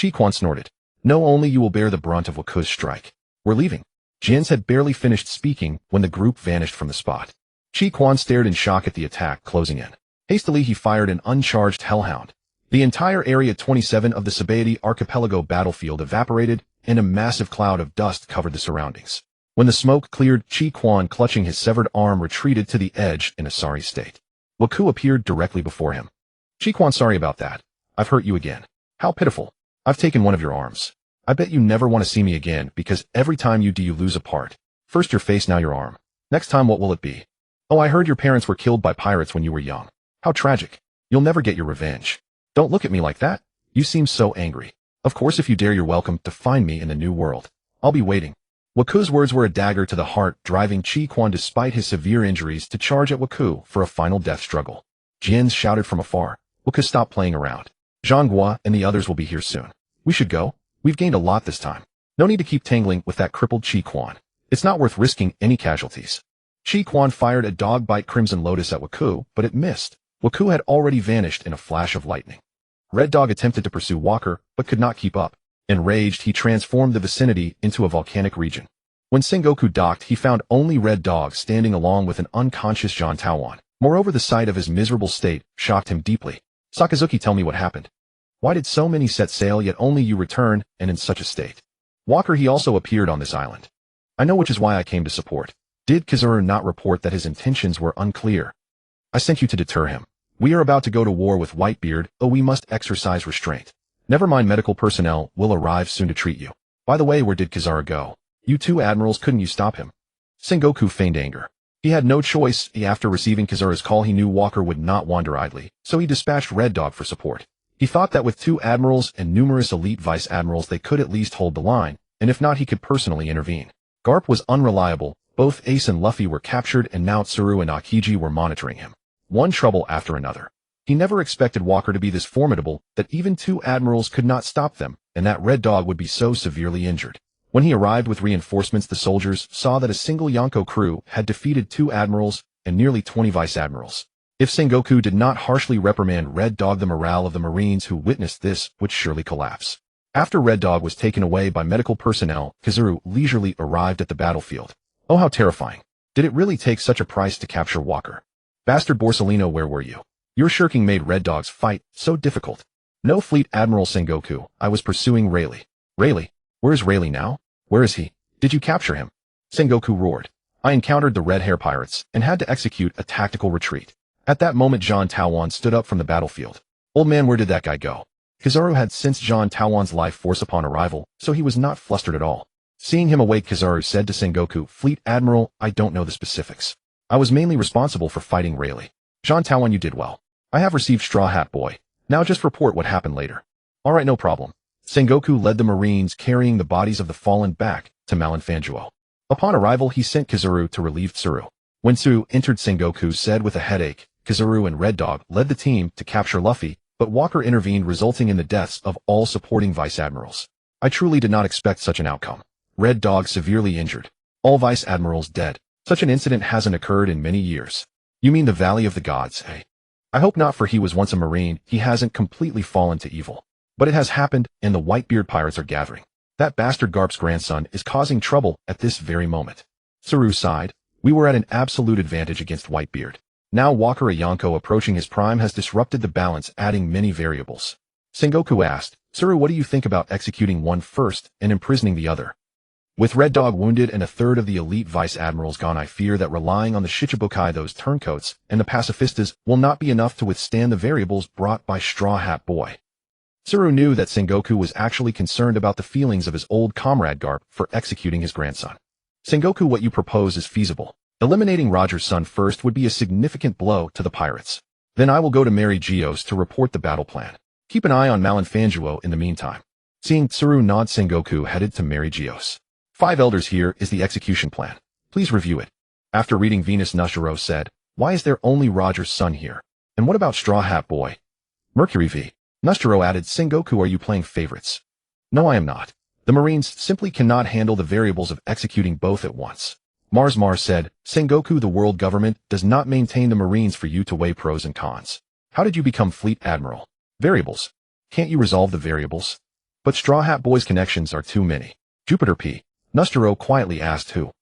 Chi-Quan snorted. Know only you will bear the brunt of Waku's strike. We're leaving. Jins had barely finished speaking when the group vanished from the spot. Chi Quan stared in shock at the attack closing in. Hastily he fired an uncharged hellhound. The entire Area 27 of the Sabaody archipelago battlefield evaporated, and a massive cloud of dust covered the surroundings. When the smoke cleared, Chi Quan, clutching his severed arm, retreated to the edge in a sorry state. Waku appeared directly before him. Chi Quan, sorry about that. I've hurt you again. How pitiful. I've taken one of your arms. I bet you never want to see me again, because every time you do you lose a part. First your face, now your arm. Next time what will it be? Oh, I heard your parents were killed by pirates when you were young. How tragic. You'll never get your revenge. Don't look at me like that. You seem so angry. Of course, if you dare, you're welcome to find me in the new world. I'll be waiting. Waku's words were a dagger to the heart, driving Chi Quan, despite his severe injuries, to charge at Waku for a final death struggle. Jins shouted from afar. Waku, stop playing around. Zhanghua and the others will be here soon. We should go. We've gained a lot this time. No need to keep tangling with that crippled Chi Quan. It's not worth risking any casualties. Chi Quan fired a dog-bite Crimson Lotus at Waku, but it missed. Waku had already vanished in a flash of lightning. Red Dog attempted to pursue Walker, but could not keep up. Enraged, he transformed the vicinity into a volcanic region. When Sengoku docked, he found only Red Dog standing along with an unconscious Zhan Taowan. Moreover, the sight of his miserable state shocked him deeply. Sakazuki, tell me what happened. Why did so many set sail, yet only you return, and in such a state? Walker, he also appeared on this island. I know, which is why I came to support. Did Kizaru not report that his intentions were unclear? I sent you to deter him. We are about to go to war with Whitebeard, oh, we must exercise restraint. Never mind, medical personnel will arrive soon to treat you. By the way, where did Kizaru go? You two admirals, couldn't you stop him? Sengoku feigned anger. He had no choice. After receiving Kizaru's call, he knew Walker would not wander idly, so he dispatched Red Dog for support. He thought that with 2 admirals and numerous elite vice admirals they could at least hold the line, and if not, he could personally intervene. Garp was unreliable. Both Ace and Luffy were captured, and now Tsuru and Akiji were monitoring him. One trouble after another. He never expected Walker to be this formidable, that even 2 admirals could not stop them, and that Red Dog would be so severely injured. When he arrived with reinforcements, the soldiers saw that a single Yonko crew had defeated 2 admirals and nearly 20 vice admirals. If Sengoku did not harshly reprimand Red Dog, the morale of the Marines who witnessed this would surely collapse. After Red Dog was taken away by medical personnel, Kizaru leisurely arrived at the battlefield. Oh, how terrifying. Did it really take such a price to capture Walker? Bastard Borsellino, where were you? Your shirking made Red Dog's fight so difficult. No, Fleet Admiral Sengoku, I was pursuing Rayleigh. Rayleigh? Where is Rayleigh now? Where is he? Did you capture him? Sengoku roared. I encountered the Red Hair Pirates and had to execute a tactical retreat. At that moment, Zhan Taowan stood up from the battlefield. Old man, where did that guy go? Kizaru had sensed Zhan Taowan's life force upon arrival, so he was not flustered at all. Seeing him awake, Kizaru said to Sengoku, Fleet Admiral, I don't know the specifics. I was mainly responsible for fighting Rayleigh. Zhan Taowan, you did well. I have received Straw Hat Boy. Now just report what happened later. Alright, no problem. Sengoku led the Marines carrying the bodies of the fallen back to Marineford. Upon arrival, he sent Kizaru to relieve Tsuru. When Tsuru entered, Sengoku said with a headache, Kizaru and Red Dog led the team to capture Luffy, but Walker intervened, resulting in the deaths of all supporting vice admirals. I truly did not expect such an outcome. Red Dog severely injured. All vice admirals dead. Such an incident hasn't occurred in many years. You mean the Valley of the Gods, eh? I hope not, for he was once a Marine. He hasn't completely fallen to evil. But it has happened, and the Whitebeard Pirates are gathering. That bastard Garp's grandson is causing trouble at this very moment. Tsuru sighed. We were at an absolute advantage against Whitebeard. Now Walker, a Yonko approaching his prime, has disrupted the balance, adding many variables. Sengoku asked, Tsuru, what do you think about executing one first and imprisoning the other? With Red Dog wounded and a third of the elite vice admirals gone, I fear that relying on the Shichibukai, those turncoats, and the pacifistas will not be enough to withstand the variables brought by Straw Hat Boy. Tsuru knew that Sengoku was actually concerned about the feelings of his old comrade Garp for executing his grandson. Sengoku, what you propose is feasible. Eliminating Roger's son first would be a significant blow to the pirates. Then I will go to Mary Geos to report the battle plan. Keep an eye on Marineford in the meantime. Seeing Tsuru nod, Sengoku headed to Mary Geos. 5 elders, here is the execution plan. Please review it. After reading, Venus Nushiro said, why is there only Roger's son here? And what about Straw Hat Boy? Mercury V. Nushiro added, Sengoku, are you playing favorites? No, I am not. The Marines simply cannot handle the variables of executing both at once. Mars said, Sengoku, the world government does not maintain the Marines for you to weigh pros and cons. How did you become Fleet Admiral? Variables. Can't you resolve the variables? But Straw Hat Boy's connections are too many. Jupiter P. Nustero quietly asked who.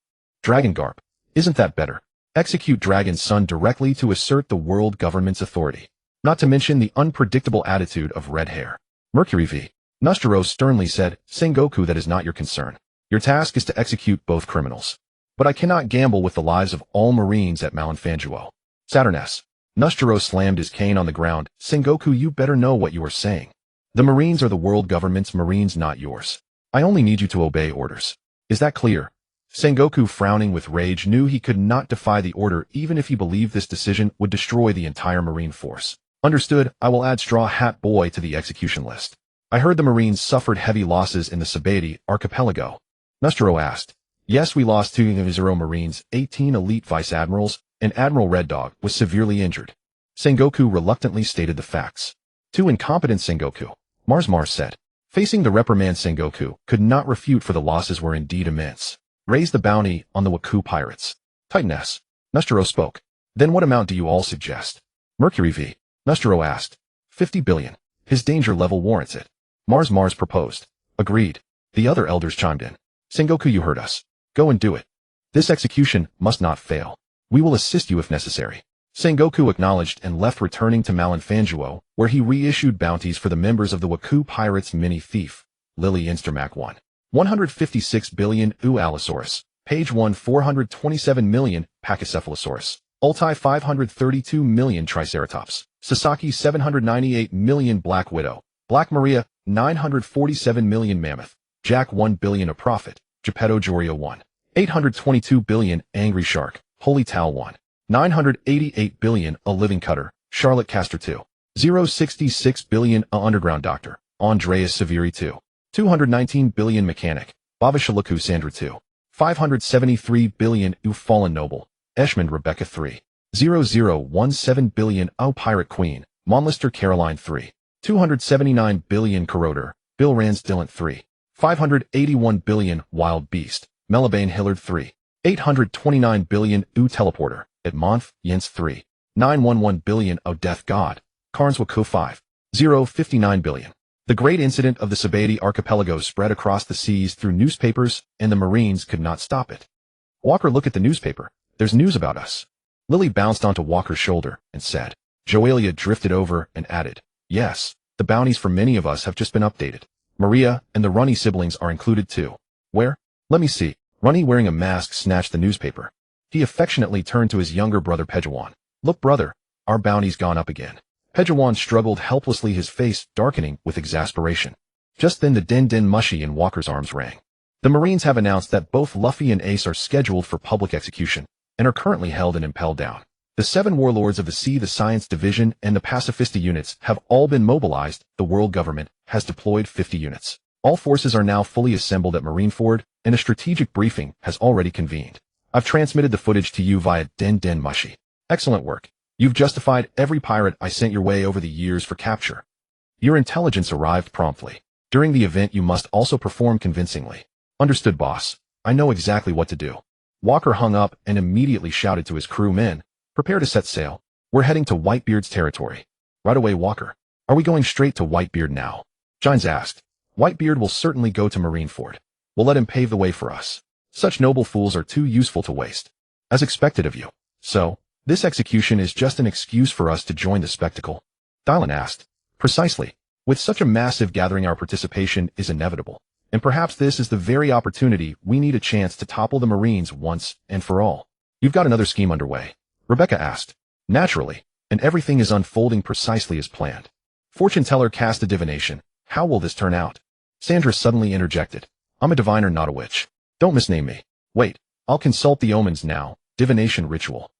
Dragon Garp. Isn't that better? Execute Dragon's son directly to assert the world government's authority. Not to mention the unpredictable attitude of Red Hair. Mercury V. Nustero sternly said, Sengoku, that is not your concern. Your task is to execute both criminals. But I cannot gamble with the lives of all Marines at Marineford. Saturn S. Nustero slammed his cane on the ground. Sengoku, you better know what you are saying. The Marines are the world government's Marines, not yours. I only need you to obey orders. Is that clear? Sengoku, frowning with rage, knew he could not defy the order even if he believed this decision would destroy the entire Marine force. Understood, I will add Straw Hat Boy to the execution list. I heard the Marines suffered heavy losses in the Sabeti archipelago. Nustero asked. Yes, we lost 2 Marines, 18 elite vice admirals, and Admiral Red Dog was severely injured. Sengoku reluctantly stated the facts. Too incompetent, Sengoku, Mars said. Facing the reprimand, Sengoku could not refute, for the losses were indeed immense. Raise the bounty on the Waku Pirates. Titan S. Nustero spoke. Then what amount do you all suggest? Mercury V. Nustero asked. 50 billion. His danger level warrants it. Mars proposed. Agreed. The other elders chimed in. Sengoku, you heard us. Go and do it. This execution must not fail. We will assist you if necessary. Sengoku acknowledged and left, returning to Marineford, where he reissued bounties for the members of the Waku Pirates. Mini Thief. Lily Instermac 1. 156 billion Allosaurus. Page 1 427 million Pachycephalosaurus. Ulti 532 million Triceratops. Sasaki 798 million Black Widow. Black Maria 947 million Mammoth. Jack 1 billion A Prophet. Geppetto Jorio 1. 822 billion Angry Shark. Holy Towel 1. 988 billion A Living Cutter. Charlotte Castor 2. 066 billion A Underground Doctor. Andreas Severi 2. 219 billion Mechanic. Bavashalaku Sandra 2. 573 billion U Fallen Noble. Eshmond Rebecca 3. 0017 billion O Pirate Queen. Monlister Caroline 3. 279 billion Corroder. Bill Rands Dylan 3. 581 billion Wild Beast. Melabane Hillard 3. 829 billion U Teleporter. Edmonth Jens 3. 911 billion O Death God. Carnswaku 5. 059 billion. The great incident of the Sabeti archipelago spread across the seas through newspapers, and the Marines could not stop it. Walker, look at the newspaper. There's news about us. Lily bounced onto Walker's shoulder and said. Joelia drifted over and added. Yes, the bounties for many of us have just been updated. Maria and the Runny siblings are included too. Where? Let me see. Runny, wearing a mask, snatched the newspaper. He affectionately turned to his younger brother Pejuan. Look, brother, our bounty's gone up again. Pejuan struggled helplessly, his face darkening with exasperation. Just then the din mushy in Walker's arms rang. The Marines have announced that both Luffy and Ace are scheduled for public execution and are currently held in Impel Down. The 7 warlords of the sea, the Science Division, and the Pacifista units have all been mobilized. The world government has deployed 50 units. All forces are now fully assembled at Marineford, and a strategic briefing has already convened. I've transmitted the footage to you via din mushy. Excellent work. You've justified every pirate I sent your way over the years for capture. Your intelligence arrived promptly. During the event, you must also perform convincingly. Understood, boss. I know exactly what to do. Walker hung up and immediately shouted to his crewmen, prepare to set sail. We're heading to Whitebeard's territory. Right away, Walker. Are we going straight to Whitebeard now? Gines asked. Whitebeard will certainly go to Marineford. We'll let him pave the way for us. Such noble fools are too useful to waste. As expected of you. So, this execution is just an excuse for us to join the spectacle? Dylan asked. Precisely. With such a massive gathering, our participation is inevitable. And perhaps this is the very opportunity we need, a chance to topple the Marines once and for all. You've got another scheme underway? Rebecca asked. Naturally, and everything is unfolding precisely as planned. Fortune teller cast a divination. How will this turn out? Sandra suddenly interjected. I'm a diviner, not a witch. Don't misname me. Wait, I'll consult the omens now. Divination ritual.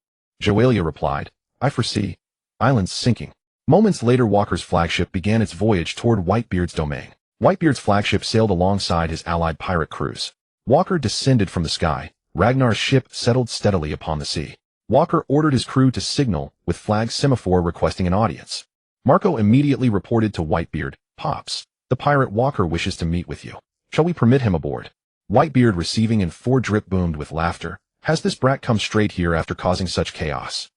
Joelia replied. I foresee. Islands sinking. Moments later, Walker's flagship began its voyage toward Whitebeard's domain. Whitebeard's flagship sailed alongside his allied pirate crews. Walker descended from the sky. Ragnar's ship settled steadily upon the sea. Walker ordered his crew to signal with flag semaphore requesting an audience. Marco immediately reported to Whitebeard. Pops, the pirate Walker wishes to meet with you. Shall we permit him aboard? Whitebeard, receiving in 4 drip, boomed with laughter. Has this brat come straight here after causing such chaos?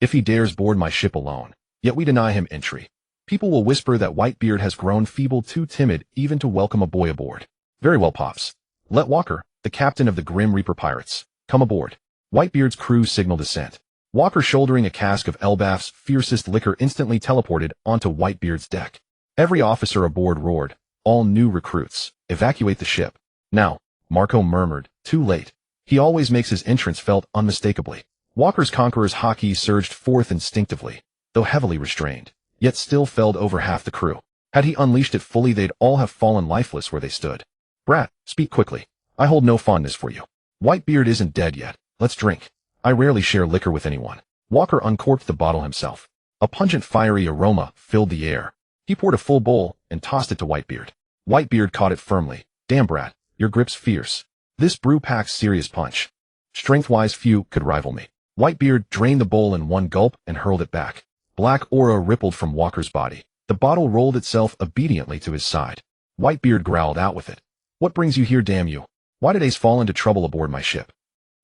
If he dares board my ship alone, yet we deny him entry. People will whisper that Whitebeard has grown feeble, too timid even to welcome a boy aboard. Very well, Pops. Let Walker, the captain of the Grim Reaper Pirates, come aboard. Whitebeard's crew signaled assent. Walker, shouldering a cask of Elbaf's fiercest liquor, instantly teleported onto Whitebeard's deck. Every officer aboard roared, "All new recruits, evacuate the ship." Now, Marco murmured, too late. He always makes his entrance felt unmistakably. Walker's Conqueror's Haki surged forth instinctively, though heavily restrained, yet still felled over half the crew. Had he unleashed it fully, they'd all have fallen lifeless where they stood. "Brat, speak quickly. I hold no fondness for you. Whitebeard isn't dead yet. Let's drink." I rarely share liquor with anyone. Walker uncorked the bottle himself. A pungent, fiery aroma filled the air. He poured a full bowl and tossed it to Whitebeard. Whitebeard caught it firmly. "Damn, Brat, your grip's fierce. This brew packs serious punch. Strength-wise, few could rival me." Whitebeard drained the bowl in one gulp and hurled it back. Black aura rippled from Walker's body. The bottle rolled itself obediently to his side. Whitebeard growled, "Out with it. What brings you here, damn you? Why did Ace fall into trouble aboard my ship?"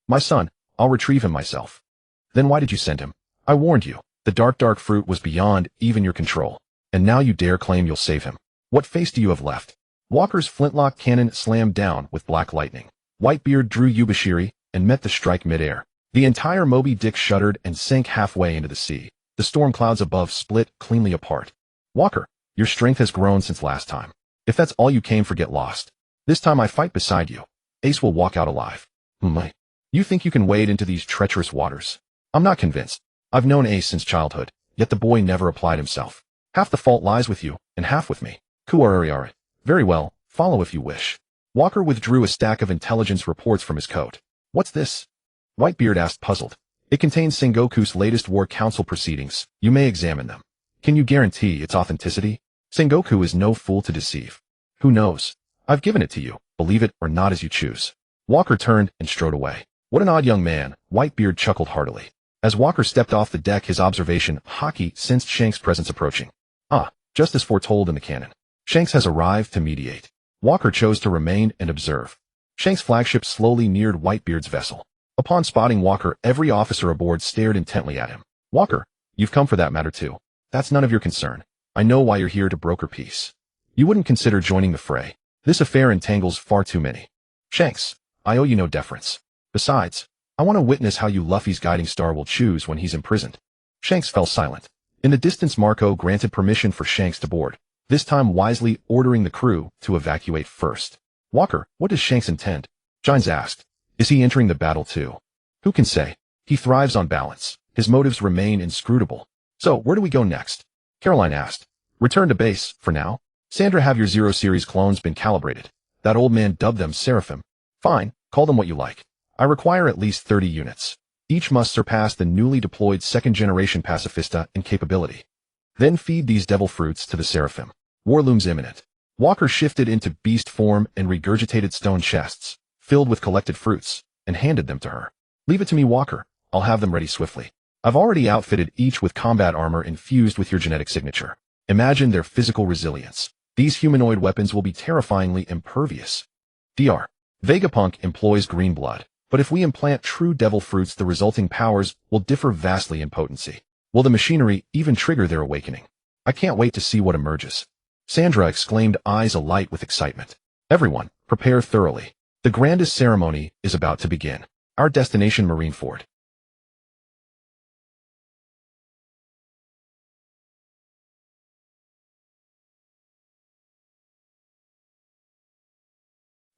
"My son, I'll retrieve him myself." "Then why did you send him? I warned you. The dark fruit was beyond even your control. And now you dare claim you'll save him. What face do you have left?" Walker's flintlock cannon slammed down with black lightning. Whitebeard drew Yubashiri and met the strike midair. The entire Moby Dick shuddered and sank halfway into the sea. The storm clouds above split cleanly apart. "Walker, your strength has grown since last time. If that's all you came for, get lost. This time I fight beside you. Ace will walk out alive." "You think you can wade into these treacherous waters?" "I'm not convinced. I've known Ace since childhood, yet the boy never applied himself. Half the fault lies with you, and half with me." "Kuarariare. Very well, follow if you wish." Walker withdrew a stack of intelligence reports from his coat. "What's this?" Whitebeard asked, puzzled. "It contains Sengoku's latest war council proceedings. You may examine them. Can you guarantee its authenticity? Sengoku is no fool to deceive." "Who knows? I've given it to you. Believe it or not as you choose." Walker turned and strode away. "What an odd young man," Whitebeard chuckled heartily. As Walker stepped off the deck, his observation, Haki, sensed Shanks' presence approaching. Just as foretold in the canon. Shanks has arrived to mediate. Walker chose to remain and observe. Shanks' flagship slowly neared Whitebeard's vessel. Upon spotting Walker, every officer aboard stared intently at him. "Walker, you've come for that matter too. That's none of your concern. I know why you're here, to broker peace. You wouldn't consider joining the fray. This affair entangles far too many." "Shanks, I owe you no deference. Besides, I want to witness how you Luffy's guiding star will choose when he's imprisoned." Shanks fell silent. In the distance, Marco granted permission for Shanks to board, this time wisely ordering the crew to evacuate first. "Walker, what does Shanks intend?" Gines asked. "Is he entering the battle too?" "Who can say? He thrives on balance. His motives remain inscrutable." "So, where do we go next?" Caroline asked. "Return to base, for now. Sandra, have your Zero Series clones been calibrated? That old man dubbed them Seraphim." "Fine, call them what you like. I require at least 30 units. Each must surpass the newly deployed 2nd-generation Pacifista in capability. Then feed these devil fruits to the Seraphim. War looms imminent." Walker shifted into beast form and regurgitated stone chests, filled with collected fruits, and handed them to her. "Leave it to me, Walker. I'll have them ready swiftly. I've already outfitted each with combat armor infused with your genetic signature. Imagine their physical resilience. These humanoid weapons will be terrifyingly impervious." Dr. Vegapunk employs green blood. But if we implant true devil fruits, the resulting powers will differ vastly in potency. Will the machinery even trigger their awakening? I can't wait to see what emerges. Sandra exclaimed, eyes alight with excitement. "Everyone, prepare thoroughly. The grandest ceremony is about to begin. Our destination, Marineford."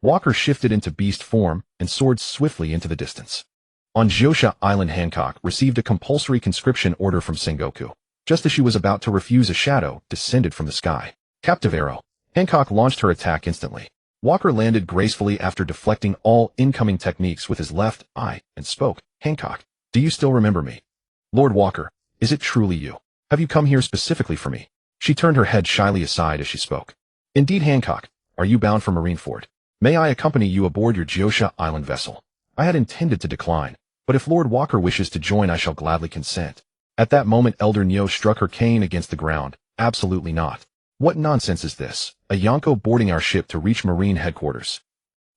Walker shifted into beast form and soared swiftly into the distance. On Josha Island, Hancock received a compulsory conscription order from Sengoku. Just as she was about to refuse, a shadow descended from the sky. Captive arrow. Hancock launched her attack instantly. Walker landed gracefully after deflecting all incoming techniques with his left eye and spoke. "Hancock, do you still remember me?" "Lord Walker, is it truly you? Have you come here specifically for me?" She turned her head shyly aside as she spoke. "Indeed, Hancock. Are you bound for Marineford? May I accompany you aboard your Josha Island vessel?" I had intended to decline, but if Lord Walker wishes to join, I shall gladly consent. At that moment, Elder Nyo struck her cane against the ground. "Absolutely not. What nonsense is this? A Yonko boarding our ship to reach Marine headquarters."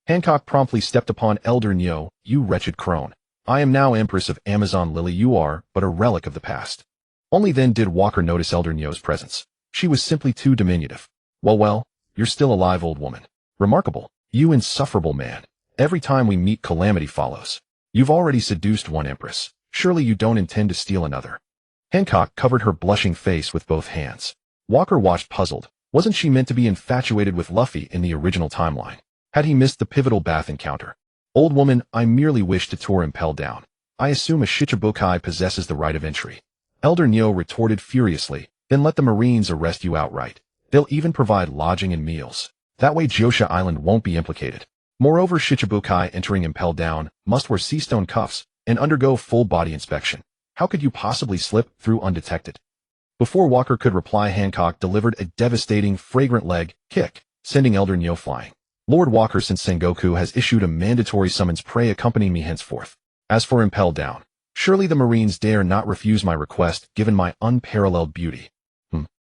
Hancock promptly stepped upon Elder Nyo. "You wretched crone. I am now Empress of Amazon Lily. You are but a relic of the past." Only then did Walker notice Elder Nyo's presence. She was simply too diminutive. Well, you're still alive, old woman. Remarkable. You insufferable man. Every time we meet, calamity follows. You've already seduced one empress. Surely you don't intend to steal another. Hancock covered her blushing face with both hands. Walker watched puzzled. Wasn't she meant to be infatuated with Luffy in the original timeline? Had he missed the pivotal bath encounter? Old woman, I merely wish to tour Impel Down. I assume a Shichibukai possesses the right of entry. Elder Neo retorted furiously, then let the Marines arrest you outright. They'll even provide lodging and meals. That way Josha Island won't be implicated. Moreover, Shichibukai entering Impel Down must wear sea-stone cuffs and undergo full body inspection. How could you possibly slip through undetected? Before Walker could reply, Hancock delivered a devastating fragrant leg kick, sending Elder Neo flying. Lord Walker, since Sengoku has issued a mandatory summons, pray accompany me henceforth. As for Impel Down, surely the Marines dare not refuse my request given my unparalleled beauty.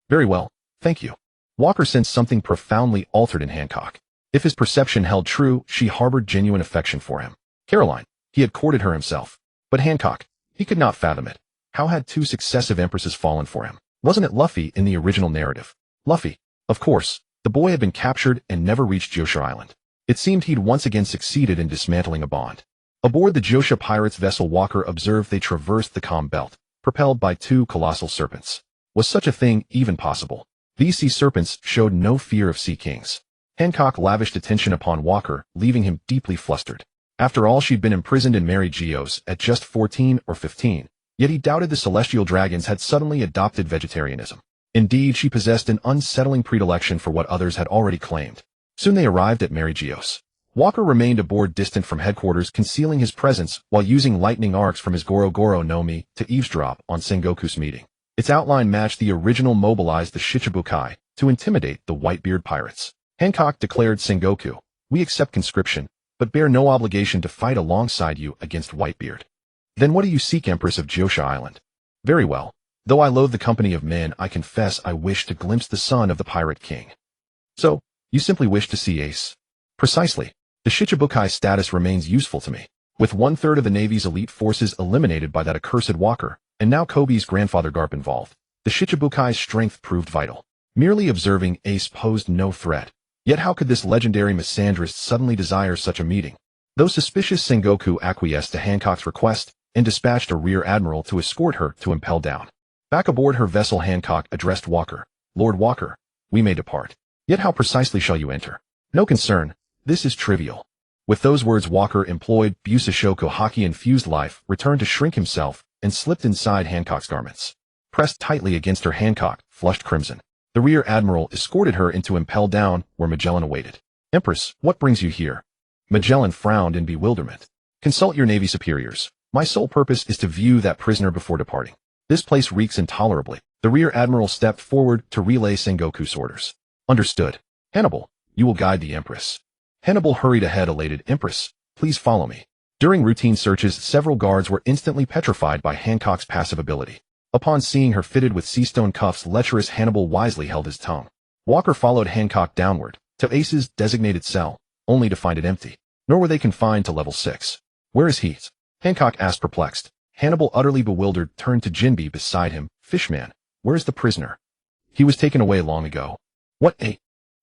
Very well, thank you. Walker sensed something profoundly altered in Hancock. If his perception held true, she harbored genuine affection for him. Caroline, he had courted her himself. But Hancock, he could not fathom it. How had two successive empresses fallen for him? Wasn't it Luffy in the original narrative? Luffy. Of course, the boy had been captured and never reached Josha Island. It seemed he'd once again succeeded in dismantling a bond. Aboard the Josha Pirates vessel, Walker observed they traversed the calm belt, propelled by two colossal serpents. Was such a thing even possible? These sea serpents showed no fear of sea kings. Hancock lavished attention upon Walker, leaving him deeply flustered. After all, she'd been imprisoned in Mary Geos at just 14 or 15, yet he doubted the celestial dragons had suddenly adopted vegetarianism. Indeed, she possessed an unsettling predilection for what others had already claimed. Soon they arrived at Mary Geos. Walker remained aboard, distant from headquarters, concealing his presence while using lightning arcs from his Goro Goro no Mi to eavesdrop on Sengoku's meeting. Its outline matched the original, mobilized the Shichibukai to intimidate the Whitebeard pirates. Hancock declared, Sengoku, we accept conscription, but bear no obligation to fight alongside you against Whitebeard. Then what do you seek, Empress of Josha Island? Very well. Though I loathe the company of men, I confess I wish to glimpse the son of the Pirate King. So, you simply wish to see Ace? Precisely. The Shichibukai status remains useful to me. With 1/3 of the Navy's elite forces eliminated by that accursed Walker, and now Kobe's grandfather Garp involved, the Shichibukai's strength proved vital. Merely observing Ace posed no threat. Yet how could this legendary misandrist suddenly desire such a meeting? Though suspicious, Sengoku acquiesced to Hancock's request and dispatched a rear admiral to escort her to Impel Down. Back aboard her vessel, Hancock addressed Walker. Lord Walker, we may depart. Yet how precisely shall you enter? No concern, this is trivial. With those words, Walker employed Busashoku Haki-infused life, returned to shrink himself, and slipped inside Hancock's garments. Pressed tightly against her, Hancock flushed crimson. The rear admiral escorted her into Impel Down, where Magellan awaited. Empress, what brings you here? Magellan frowned in bewilderment. Consult your Navy superiors. My sole purpose is to view that prisoner before departing. This place reeks intolerably. The rear admiral stepped forward to relay Sengoku's orders. Understood. Hannibal, you will guide the Empress. Hannibal hurried ahead, elated. Empress, please follow me. During routine searches, several guards were instantly petrified by Hancock's passive ability. Upon seeing her fitted with sea-stone cuffs, lecherous Hannibal wisely held his tongue. Walker followed Hancock downward, to Ace's designated cell, only to find it empty. Nor were they confined to level 6. Where is he? Hancock asked, perplexed. Hannibal, utterly bewildered, turned to Jinbe beside him. Fishman, where is the prisoner? He was taken away long ago. What,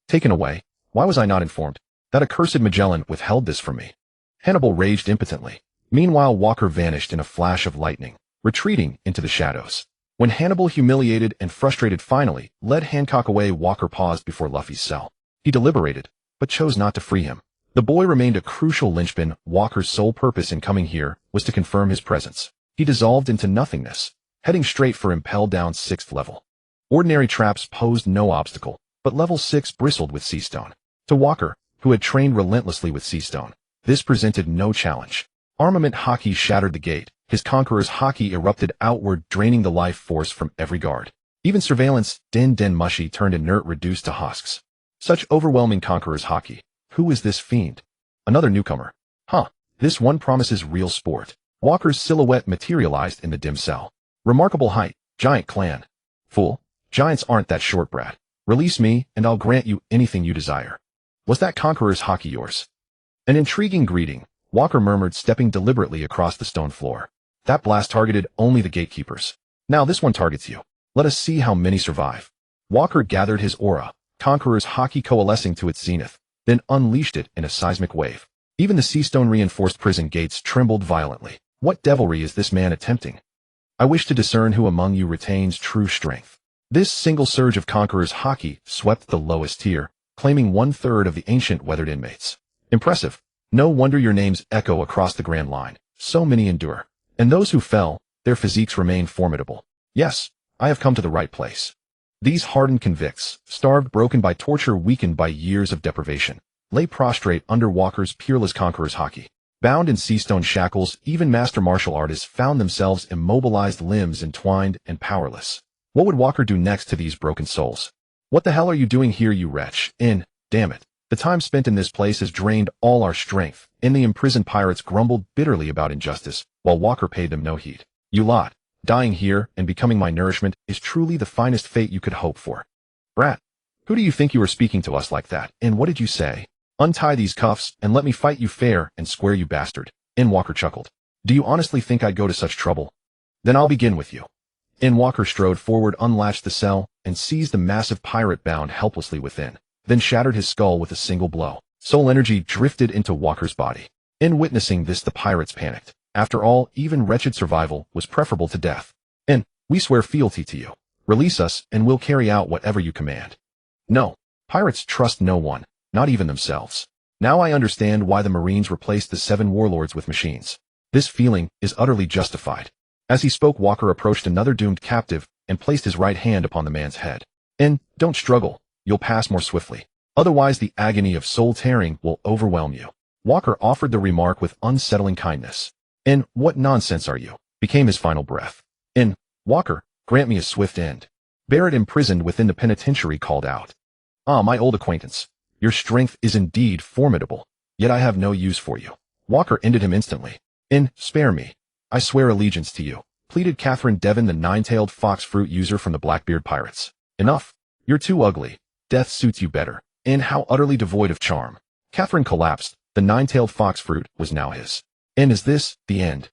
taken away? Why was I not informed? That accursed Magellan withheld this from me. Hannibal raged impotently. Meanwhile, Walker vanished in a flash of lightning, retreating into the shadows. When Hannibal, humiliated and frustrated, finally led Hancock away, Walker paused before Luffy's cell. He deliberated, but chose not to free him. The boy remained a crucial linchpin. Walker's sole purpose in coming here was to confirm his presence. He dissolved into nothingness, heading straight for Impel Down's 6th level. Ordinary traps posed no obstacle, but level 6 bristled with sea stone. To Walker, who had trained relentlessly with sea stone, this presented no challenge. Armament Haki shattered the gate. His Conqueror's Haki erupted outward, draining the life force from every guard. Even surveillance, Den Mushi, turned inert, reduced to husks. Such overwhelming Conqueror's Haki. Who is this fiend? Another newcomer. This one promises real sport. Walker's silhouette materialized in the dim cell. Remarkable height, giant clan. Fool, giants aren't that short, brat. Release me, and I'll grant you anything you desire. Was that Conqueror's Haki yours? An intriguing greeting, Walker murmured, stepping deliberately across the stone floor. That blast targeted only the gatekeepers. Now this one targets you. Let us see how many survive. Walker gathered his aura, Conqueror's Haki coalescing to its zenith, then unleashed it in a seismic wave. Even the seastone-reinforced prison gates trembled violently. What devilry is this man attempting? I wish to discern who among you retains true strength. This single surge of Conqueror's Haki swept the lowest tier, claiming 1/3 of the ancient weathered inmates. Impressive. No wonder your names echo across the Grand Line. So many endure. And those who fell, their physiques remain formidable. Yes, I have come to the right place. These hardened convicts, starved, broken by torture, weakened by years of deprivation, lay prostrate under Walker's peerless Conqueror's Haki. Bound in seastone shackles, even master martial artists found themselves immobilized, limbs entwined and powerless. What would Walker do next to these broken souls? What the hell are you doing here, you wretch? Damn it. The time spent in this place has drained all our strength. The imprisoned pirates grumbled bitterly about injustice, while Walker paid them no heed. You lot, dying here and becoming my nourishment is truly the finest fate you could hope for. Brat, who do you think you are speaking to us like that? And what did you say? Untie these cuffs and let me fight you fair and square, you bastard. Walker chuckled. Do you honestly think I'd go to such trouble? Then I'll begin with you. Walker strode forward, unlatched the cell, and seized the massive pirate bound helplessly within, then shattered his skull with a single blow. Soul energy drifted into Walker's body. Witnessing this, the pirates panicked. After all, even wretched survival was preferable to death. We swear fealty to you. Release us, and we'll carry out whatever you command. No. Pirates trust no one, not even themselves. Now I understand why the Marines replaced the 7 warlords with machines. This feeling is utterly justified. As he spoke, Walker approached another doomed captive and placed his right hand upon the man's head. Don't struggle. You'll pass more swiftly. Otherwise the agony of soul tearing will overwhelm you. Walker offered the remark with unsettling kindness. What nonsense are you? Became his final breath. Walker, grant me a swift end. Barrett, imprisoned within the penitentiary, called out. Ah, my old acquaintance. Your strength is indeed formidable, yet I have no use for you. Walker ended him instantly. Spare me. I swear allegiance to you, pleaded Catherine Devon, the 9-tailed fox fruit user from the Blackbeard Pirates. Enough. You're too ugly. Death suits you better. How utterly devoid of charm. Catherine collapsed. The 9-tailed fox fruit was now his. Is this the end?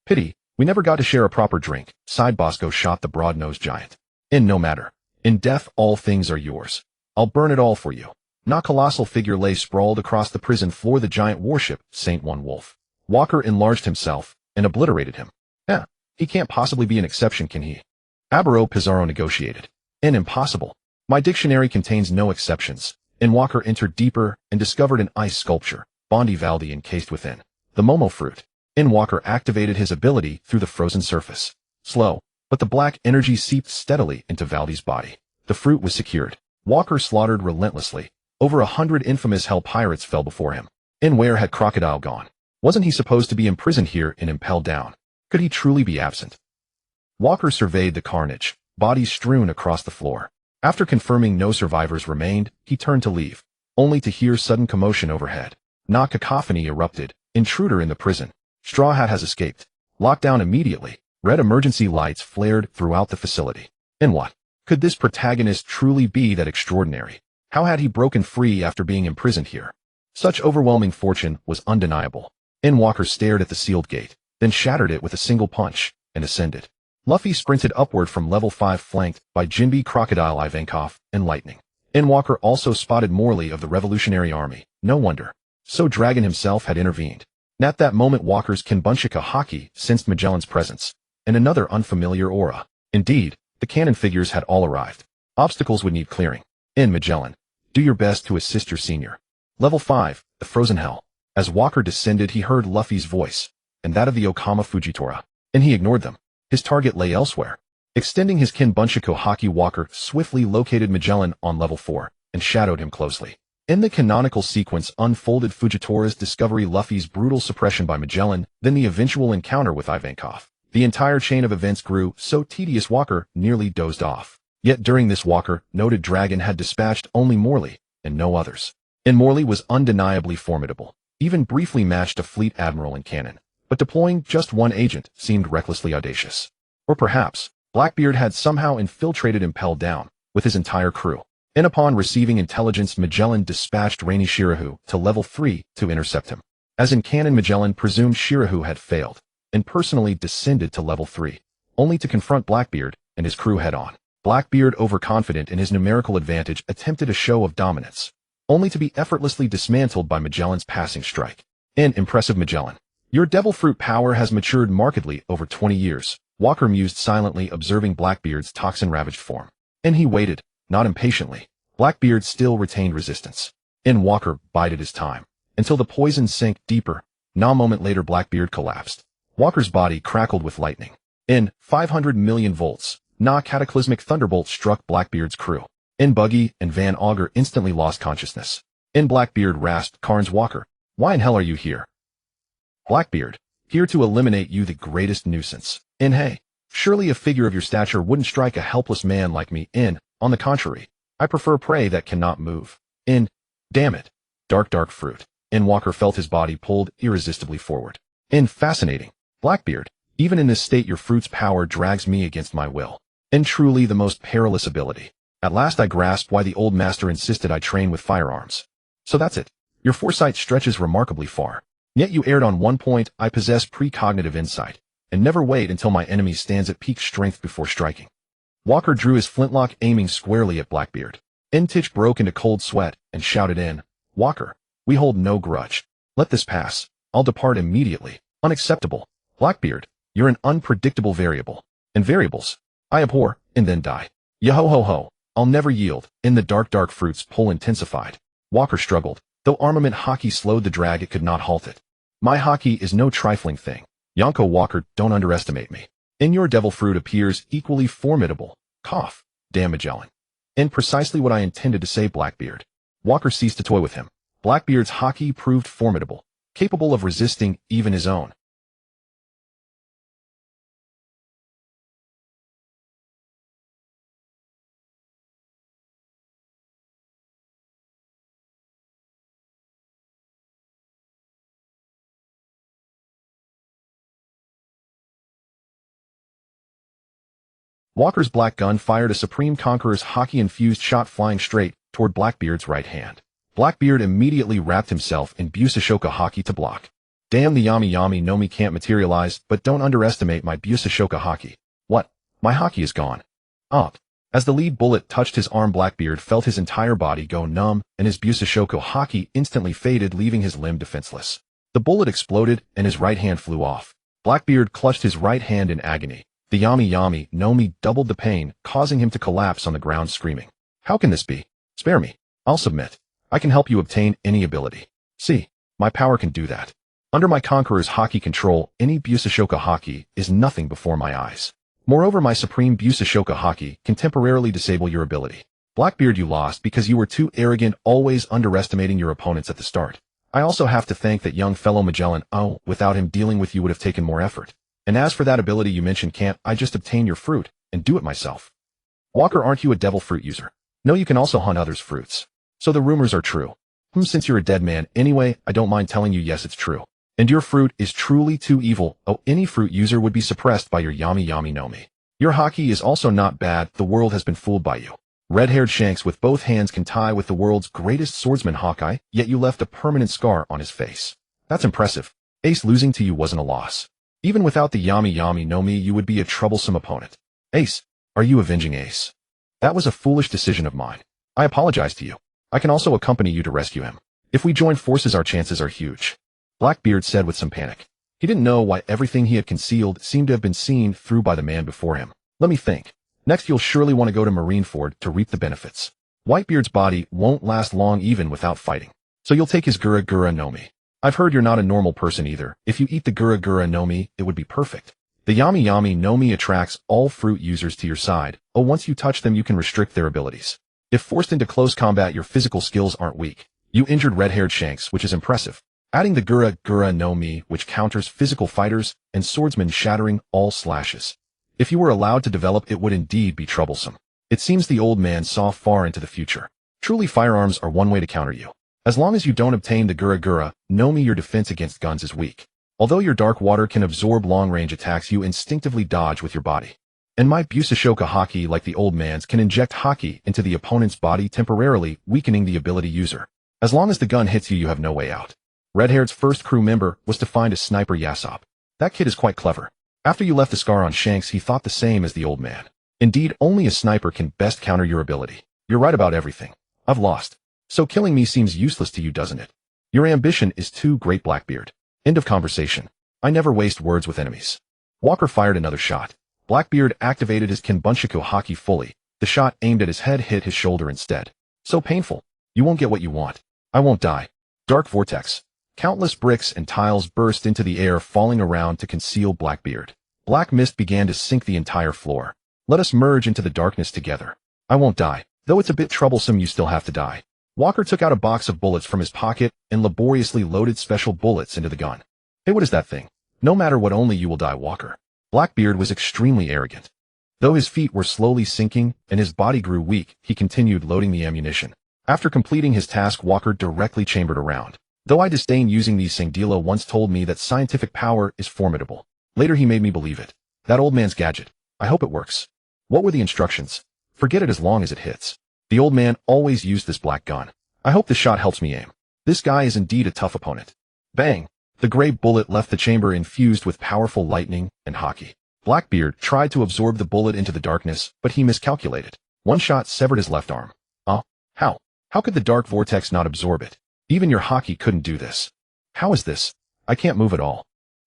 Pity, we never got to share a proper drink, sighed Bosco, shot the broad-nosed giant. No matter. In death all things are yours. I'll burn it all for you. A colossal figure lay sprawled across the prison floor, the giant warship, Saint One Wolf. Walker enlarged himself and obliterated him. He can't possibly be an exception, can he? Abaro Pizarro negotiated. Impossible. My dictionary contains no exceptions. Walker entered deeper and discovered an ice sculpture, Bondi Valdi, encased within. The Momo fruit. Walker activated his ability through the frozen surface. Slow, but the black energy seeped steadily into Valdi's body. The fruit was secured. Walker slaughtered relentlessly. Over 100 infamous hell pirates fell before him. Where had Crocodile gone? Wasn't he supposed to be imprisoned here and impelled down? Could he truly be absent? Walker surveyed the carnage, bodies strewn across the floor. After confirming no survivors remained, he turned to leave, only to hear sudden commotion overhead. Cacophony erupted. Intruder in the prison. Straw Hat has escaped. Locked down immediately. Red emergency lights flared throughout the facility. What? Could this protagonist truly be that extraordinary? How had he broken free after being imprisoned here? Such overwhelming fortune was undeniable. Walker stared at the sealed gate, then shattered it with a single punch, and ascended. Luffy sprinted upward from level 5, flanked by Jinbe, Crocodile, Ivankov, and Lightning. Walker also spotted Morley of the Revolutionary Army. No wonder. So Dragon himself had intervened. At that moment, Walker's Kinbunshika Haki sensed Magellan's presence, and another unfamiliar aura. Indeed, the cannon figures had all arrived. Obstacles would need clearing. Magellan, do your best to assist your senior. Level 5, the Frozen Hell. As Walker descended, he heard Luffy's voice, and that of the Okama Fujitora. He ignored them. His target lay elsewhere. Extending his Kinbunshiko Haki, Walker swiftly located Magellan on level 4, and shadowed him closely. In the canonical sequence unfolded Fujitora's discovery, Luffy's brutal suppression by Magellan, then the eventual encounter with Ivankov. The entire chain of events grew so tedious Walker nearly dozed off. Yet during this, Walker noted Dragon had dispatched only Morley, and no others. Morley was undeniably formidable, even briefly matched a fleet admiral in cannon. But deploying just one agent seemed recklessly audacious. Or perhaps, Blackbeard had somehow infiltrated, impelled down, with his entire crew. Upon receiving intelligence, Magellan dispatched Rainy Shirahu to level 3 to intercept him. As in canon, Magellan presumed Shirahu had failed, and personally descended to level 3, only to confront Blackbeard and his crew head-on. Blackbeard, overconfident in his numerical advantage, attempted a show of dominance, only to be effortlessly dismantled by Magellan's passing strike. Impressive Magellan. Your devil fruit power has matured markedly over 20 years, Walker mused silently, observing Blackbeard's toxin-ravaged form. He waited, not impatiently. Blackbeard still retained resistance. Walker bided his time, until the poison sank deeper. A moment later, Blackbeard collapsed. Walker's body crackled with lightning. 500 million volts, cataclysmic thunderbolt struck Blackbeard's crew. Buggy and Van Augur instantly lost consciousness. Blackbeard rasped, "Carnes Walker, why in hell are you here?" Blackbeard, "Here to eliminate you, the greatest nuisance. Hey, surely a figure of your stature wouldn't strike a helpless man like me. On the contrary, I prefer prey that cannot move. Damn it. Dark fruit." Walker felt his body pulled irresistibly forward. Fascinating. Blackbeard, even in this state your fruit's power drags me against my will. Truly the most perilous ability. At last I grasped why the old master insisted I train with firearms. So that's it. Your foresight stretches remarkably far. Yet you erred on one point. I possess precognitive insight, and never wait until my enemy stands at peak strength before striking. Walker drew his flintlock, aiming squarely at Blackbeard. Titch broke into cold sweat and shouted, "Walker, we hold no grudge. Let this pass. I'll depart immediately." Unacceptable. Blackbeard, you're an unpredictable variable. And variables I abhor, and then die. Yo-ho-ho-ho. I'll never yield. The dark fruit's pull intensified. Walker struggled. Though armament haki slowed the drag, it could not halt it. My haki is no trifling thing. Yonko Walker, don't underestimate me. Your devil fruit appears equally formidable. Cough. Damn Magellan. Precisely what I intended to say, Blackbeard. Walker ceased to toy with him. Blackbeard's haki proved formidable, capable of resisting even his own. Walker's black gun fired a Supreme Conqueror's haki-infused shot flying straight toward Blackbeard's right hand. Blackbeard immediately wrapped himself in Busashoka Haki to block. Damn, the Yami no Mi can't materialize, but don't underestimate my Busashoka Haki. What? My haki is gone. Up. As the lead bullet touched his arm, Blackbeard felt his entire body go numb, and his Busashoka Haki instantly faded, leaving his limb defenseless. The bullet exploded, and his right hand flew off. Blackbeard clutched his right hand in agony. The Yami no Mi doubled the pain, causing him to collapse on the ground, screaming. How can this be? Spare me. I'll submit. I can help you obtain any ability. See, my power can do that. Under my Conqueror's haki control, any Busashoka Haki is nothing before my eyes. Moreover, my supreme Busashoka Haki can temporarily disable your ability. Blackbeard, you lost because you were too arrogant, always underestimating your opponents at the start. I also have to thank that young fellow Magellan. Without him, dealing with you would have taken more effort. And as for that ability you mentioned, can't I just obtain your fruit and do it myself? Walker, aren't you a devil fruit user? No, you can also hunt others' fruits. So the rumors are true. Since you're a dead man anyway, I don't mind telling you, yes, it's true. And your fruit is truly too evil. Any fruit user would be suppressed by your Yami no Mi. Your haki is also not bad. The world has been fooled by you. Red-haired Shanks with both hands can tie with the world's greatest swordsman Hawkeye, yet you left a permanent scar on his face. That's impressive. Ace, losing to you wasn't a loss. Even without the Yami no Mi, you would be a troublesome opponent. Ace, are you avenging Ace? That was a foolish decision of mine. I apologize to you. I can also accompany you to rescue him. If we join forces, our chances are huge. Blackbeard said with some panic. He didn't know why everything he had concealed seemed to have been seen through by the man before him. Let me think. Next, you'll surely want to go to Marineford to reap the benefits. Whitebeard's body won't last long even without fighting. So you'll take his Gura no Mi. I've heard you're not a normal person either. If you eat the Gura no Mi, it would be perfect. The Yami no Mi attracts all fruit users to your side. Once you touch them, you can restrict their abilities. If forced into close combat, your physical skills aren't weak. You injured red-haired Shanks, which is impressive. Adding the Gura no Mi, which counters physical fighters, and swordsmen shattering all slashes. If you were allowed to develop, it would indeed be troublesome. It seems the old man saw far into the future. Truly, firearms are one way to counter you. As long as you don't obtain the Gura no Mi, your defense against guns is weak. Although your dark water can absorb long-range attacks, you instinctively dodge with your body. And my Busashoka Haki, like the old man's, can inject haki into the opponent's body, temporarily weakening the ability user. As long as the gun hits you, you have no way out. Redhaired's first crew member was to find a sniper Yasop. That kid is quite clever. After you left the scar on Shanks, he thought the same as the old man. Indeed, only a sniper can best counter your ability. You're right about everything. I've lost. So killing me seems useless to you, doesn't it? Your ambition is too great, Blackbeard. End of conversation. I never waste words with enemies. Walker fired another shot. Blackbeard activated his Kinbunshiku Haki fully. The shot aimed at his head hit his shoulder instead. So painful. You won't get what you want. I won't die. Dark vortex. Countless bricks and tiles burst into the air, falling around to conceal Blackbeard. Black mist began to sink the entire floor. Let us merge into the darkness together. I won't die. Though it's a bit troublesome, you still have to die. Walker took out a box of bullets from his pocket and laboriously loaded special bullets into the gun. Hey, what is that thing? No matter what, only you will die, Walker. Blackbeard was extremely arrogant. Though his feet were slowly sinking and his body grew weak, he continued loading the ammunition. After completing his task, Walker directly chambered around. Though I disdain using these, Sangdilo once told me that scientific power is formidable. Later he made me believe it. That old man's gadget. I hope it works. What were the instructions? Forget it as long as it hits. The old man always used this black gun. I hope this shot helps me aim. This guy is indeed a tough opponent. Bang! The gray bullet left the chamber infused with powerful lightning and Haki. Blackbeard tried to absorb the bullet into the darkness, but he miscalculated. One shot severed his left arm. How? How could the dark vortex not absorb it? Even your Haki couldn't do this. How is this? I can't move at all.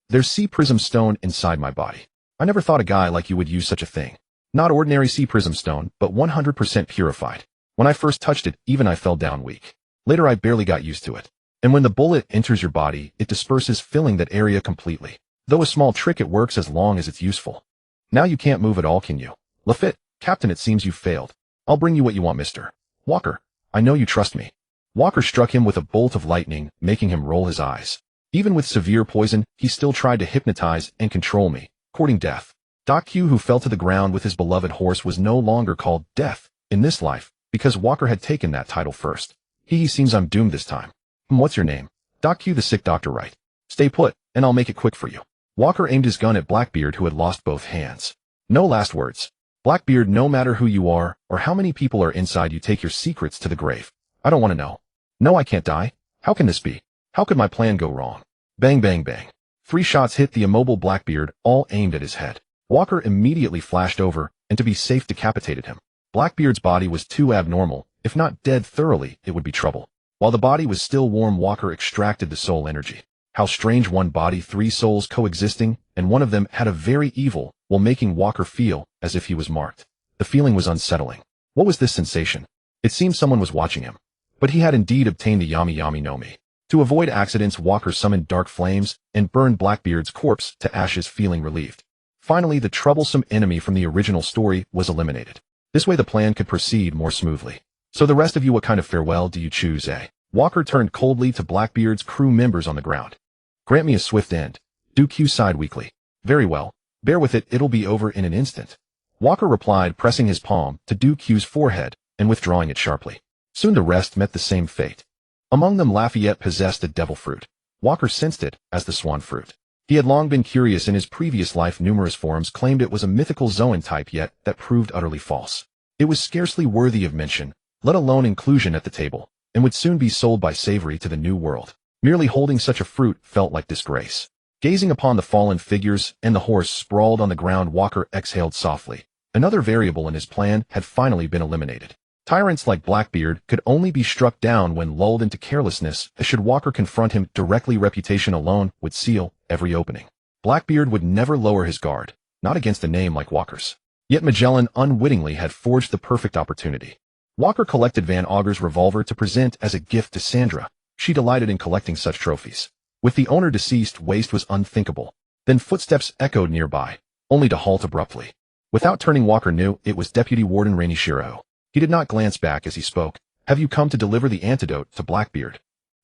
There's sea prism stone inside my body. I never thought a guy like you would use such a thing. Not ordinary sea prism stone, but 100% purified. When I first touched it, even I fell down weak. Later I barely got used to it. And when the bullet enters your body, it disperses, filling that area completely. Though a small trick, it works as long as it's useful. Now you can't move at all, can you? Lafitte, Captain, it seems you've failed. I'll bring you what you want, Mr. Walker. I know you trust me. Walker struck him with a bolt of lightning, making him roll his eyes. Even with severe poison, he still tried to hypnotize and control me, courting death. Doc Q, who fell to the ground with his beloved horse, was no longer called Death in this life, because Walker had taken that title first. He seems I'm doomed this time. What's your name? Doc Q, the sick doctor, right? Stay put, and I'll make it quick for you. Walker aimed his gun at Blackbeard, who had lost both hands. No last words. Blackbeard, no matter who you are, or how many people are inside you, take your secrets to the grave. I don't want to know. No, I can't die. How can this be? How could my plan go wrong? Bang, bang, bang. 3 shots hit the immobile Blackbeard, all aimed at his head. Walker immediately flashed over, and to be safe decapitated him. Blackbeard's body was too abnormal. If not dead thoroughly, it would be trouble. While the body was still warm, Walker extracted the soul energy. How strange, one body, 3 souls coexisting, and one of them had a very evil, while making Walker feel as if he was marked. The feeling was unsettling. What was this sensation? It seemed someone was watching him. But he had indeed obtained the Yami Yami no Mi. To avoid accidents, Walker summoned dark flames and burned Blackbeard's corpse to ashes, feeling relieved. Finally, the troublesome enemy from the original story was eliminated. This way the plan could proceed more smoothly. So the rest of you, what kind of farewell do you choose, eh? Walker turned coldly to Blackbeard's crew members on the ground. Grant me a swift end. Do Q sighed weakly. Very well. Bear with it, it'll be over in an instant. Walker replied, pressing his palm to Do Q's forehead and withdrawing it sharply. Soon the rest met the same fate. Among them, Lafayette possessed a devil fruit. Walker sensed it as the swan fruit. He had long been curious. In his previous life, numerous forums claimed it was a mythical Zoan type, yet that proved utterly false. It was scarcely worthy of mention, let alone inclusion at the table, and would soon be sold by Savory to the New World. Merely holding such a fruit felt like disgrace. Gazing upon the fallen figures and the horse sprawled on the ground, Walker exhaled softly. Another variable in his plan had finally been eliminated. Tyrants like Blackbeard could only be struck down when lulled into carelessness, as should Walker confront him directly, reputation alone would seal every opening. Blackbeard would never lower his guard, not against a name like Walker's. Yet Magellan unwittingly had forged the perfect opportunity. Walker collected Van Augur's revolver to present as a gift to Sandra. She delighted in collecting such trophies. With the owner deceased, waste was unthinkable. Then footsteps echoed nearby, only to halt abruptly. Without turning, Walker knew it was Deputy Warden Rainy Shiro. He did not glance back as he spoke. Have you come to deliver the antidote to Blackbeard?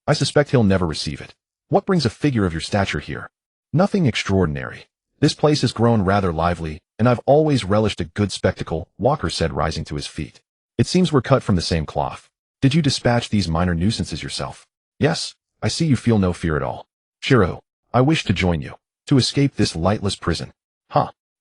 I suspect he'll never receive it. What brings a figure of your stature here? Nothing extraordinary. This place has grown rather lively, and I've always relished a good spectacle, Walker said, rising to his feet. It seems we're cut from the same cloth. Did you dispatch these minor nuisances yourself? Yes, I see you feel no fear at all. Shiro, I wish to join you, to escape this lightless prison.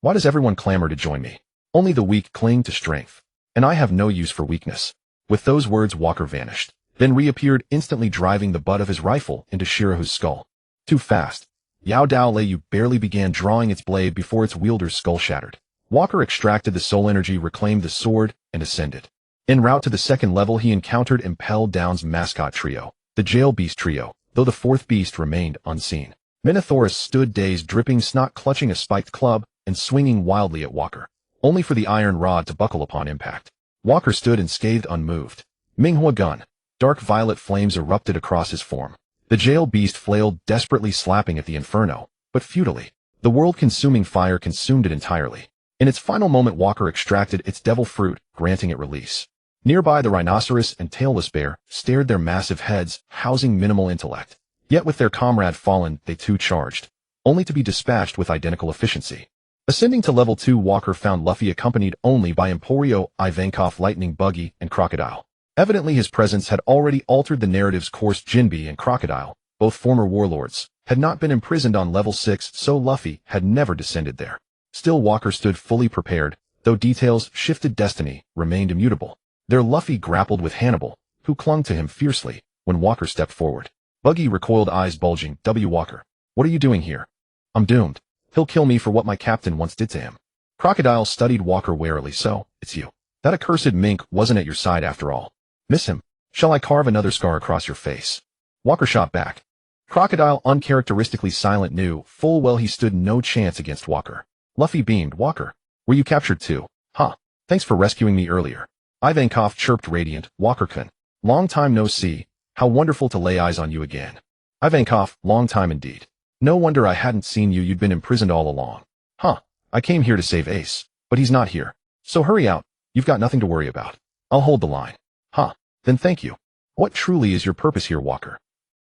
Why does everyone clamor to join me? Only the weak cling to strength. And I have no use for weakness. With those words, Walker vanished, then reappeared instantly, driving the butt of his rifle into Shiro's skull. Too fast. Yao Dao Lei, you barely began drawing its blade before its wielder's skull shattered. Walker extracted the soul energy, reclaimed the sword, and ascended. En route to the second level, he encountered Impel Down's mascot trio, the Jail Beast trio, though the fourth beast remained unseen. Minotaurus stood dazed, dripping snot, clutching a spiked club and swinging wildly at Walker, only for the iron rod to buckle upon impact. Walker stood unscathed, unmoved. Minghua gun. Dark violet flames erupted across his form. The jail beast flailed, desperately slapping at the inferno, but futilely. The world-consuming fire consumed it entirely. In its final moment, Walker extracted its devil fruit, granting it release. Nearby, the rhinoceros and tailless bear stared, their massive heads housing minimal intellect. Yet with their comrade fallen, they too charged, only to be dispatched with identical efficiency. Ascending to level 2, Walker found Luffy accompanied only by Emporio, Ivankov, Lightning Buggy, and Crocodile. Evidently his presence had already altered the narrative's course. Jinbe and Crocodile, both former warlords, had not been imprisoned on level 6, so Luffy had never descended there. Still, Walker stood fully prepared, though details shifted. Destiny remained immutable. There Luffy grappled with Hannibal, who clung to him fiercely when Walker stepped forward. Buggy recoiled, eyes bulging. Walker, what are you doing here? I'm doomed. He'll kill me for what my captain once did to him. Crocodile studied Walker warily. So, it's you. That accursed mink wasn't at your side after all. Miss him? Shall I carve another scar across your face? Walker shot back. Crocodile, uncharacteristically silent, knew full well he stood no chance against Walker. Luffy beamed. Walker, were you captured too? Huh. Thanks for rescuing me earlier. Ivankov chirped, radiant. Walker-kun, long time no see. How wonderful to lay eyes on you again. Ivankov, long time indeed. No wonder I hadn't seen you. You'd been imprisoned all along. Huh. I came here to save Ace, but he's not here. So hurry out. You've got nothing to worry about. I'll hold the line. Huh. Then thank you. What truly is your purpose here, Walker?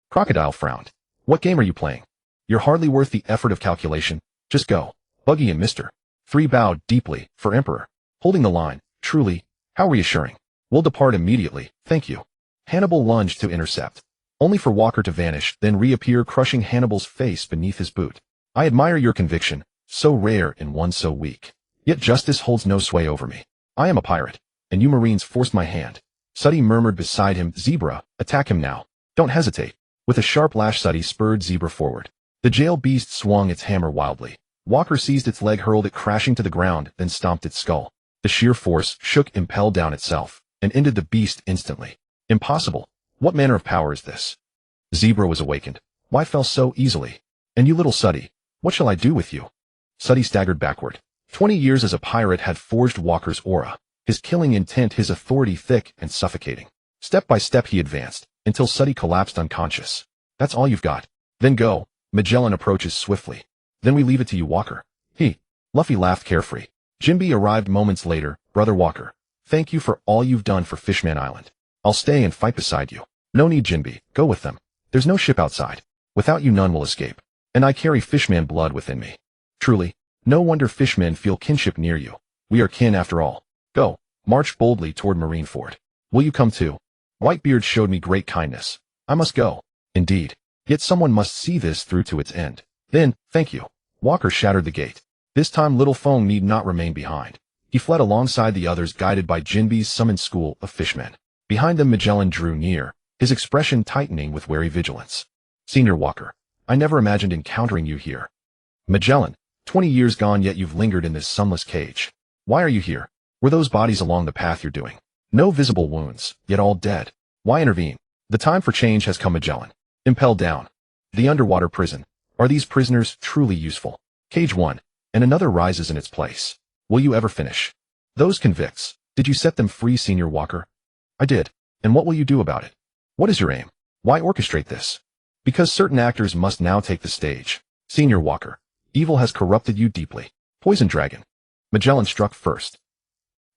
Crocodile frowned. What game are you playing? You're hardly worth the effort of calculation. Just go. Buggy and Mr. 3 bowed deeply. For Emperor. Holding the line. Truly. How reassuring. We'll depart immediately. Thank you. Hannibal lunged to intercept, only for Walker to vanish, then reappear, crushing Hannibal's face beneath his boot. I admire your conviction, so rare in one so weak. Yet justice holds no sway over me. I am a pirate, and you Marines forced my hand. Suddy murmured beside him. Zebra, attack him now. Don't hesitate. With a sharp lash, Suddy spurred Zebra forward. The jail beast swung its hammer wildly. Walker seized its leg, hurled it crashing to the ground, then stomped its skull. The sheer force shook Impel Down itself, and ended the beast instantly. Impossible. What manner of power is this? Zebra was awakened. Why fell so easily? And you little Suddy, what shall I do with you? Suddy staggered backward. 20 years as a pirate had forged Walker's aura, his killing intent, his authority thick and suffocating. Step by step he advanced, until Suddy collapsed unconscious. That's all you've got? Then go. Magellan approaches swiftly. Then we leave it to you, Walker. Luffy laughed carefree. Jinbe arrived moments later. Brother Walker, thank you for all you've done for Fishman Island. I'll stay and fight beside you. No need, Jinbe. Go with them. There's no ship outside. Without you none will escape. And I carry Fishman blood within me. Truly, no wonder Fishmen feel kinship near you. We are kin after all. Go. March boldly toward Marineford. Will you come too? Whitebeard showed me great kindness. I must go. Indeed. Yet someone must see this through to its end. Then, thank you. Walker shattered the gate. This time little Fong need not remain behind. He fled alongside the others, guided by Jinbe's summoned school of fishmen. Behind them Magellan drew near, his expression tightening with wary vigilance. Senior Walker, I never imagined encountering you here. Magellan, 20 years gone, yet you've lingered in this sunless cage. Why are you here? Were those bodies along the path you're doing? No visible wounds, yet all dead. Why intervene? The time for change has come, Magellan. Impel Down. The underwater prison. Are these prisoners truly useful? Cage 1, and another rises in its place. Will you ever finish? Those convicts, did you set them free, Senior Walker? I did. And what will you do about it? What is your aim? Why orchestrate this? Because certain actors must now take the stage. Senior Walker, evil has corrupted you deeply. Poison Dragon. Magellan struck first.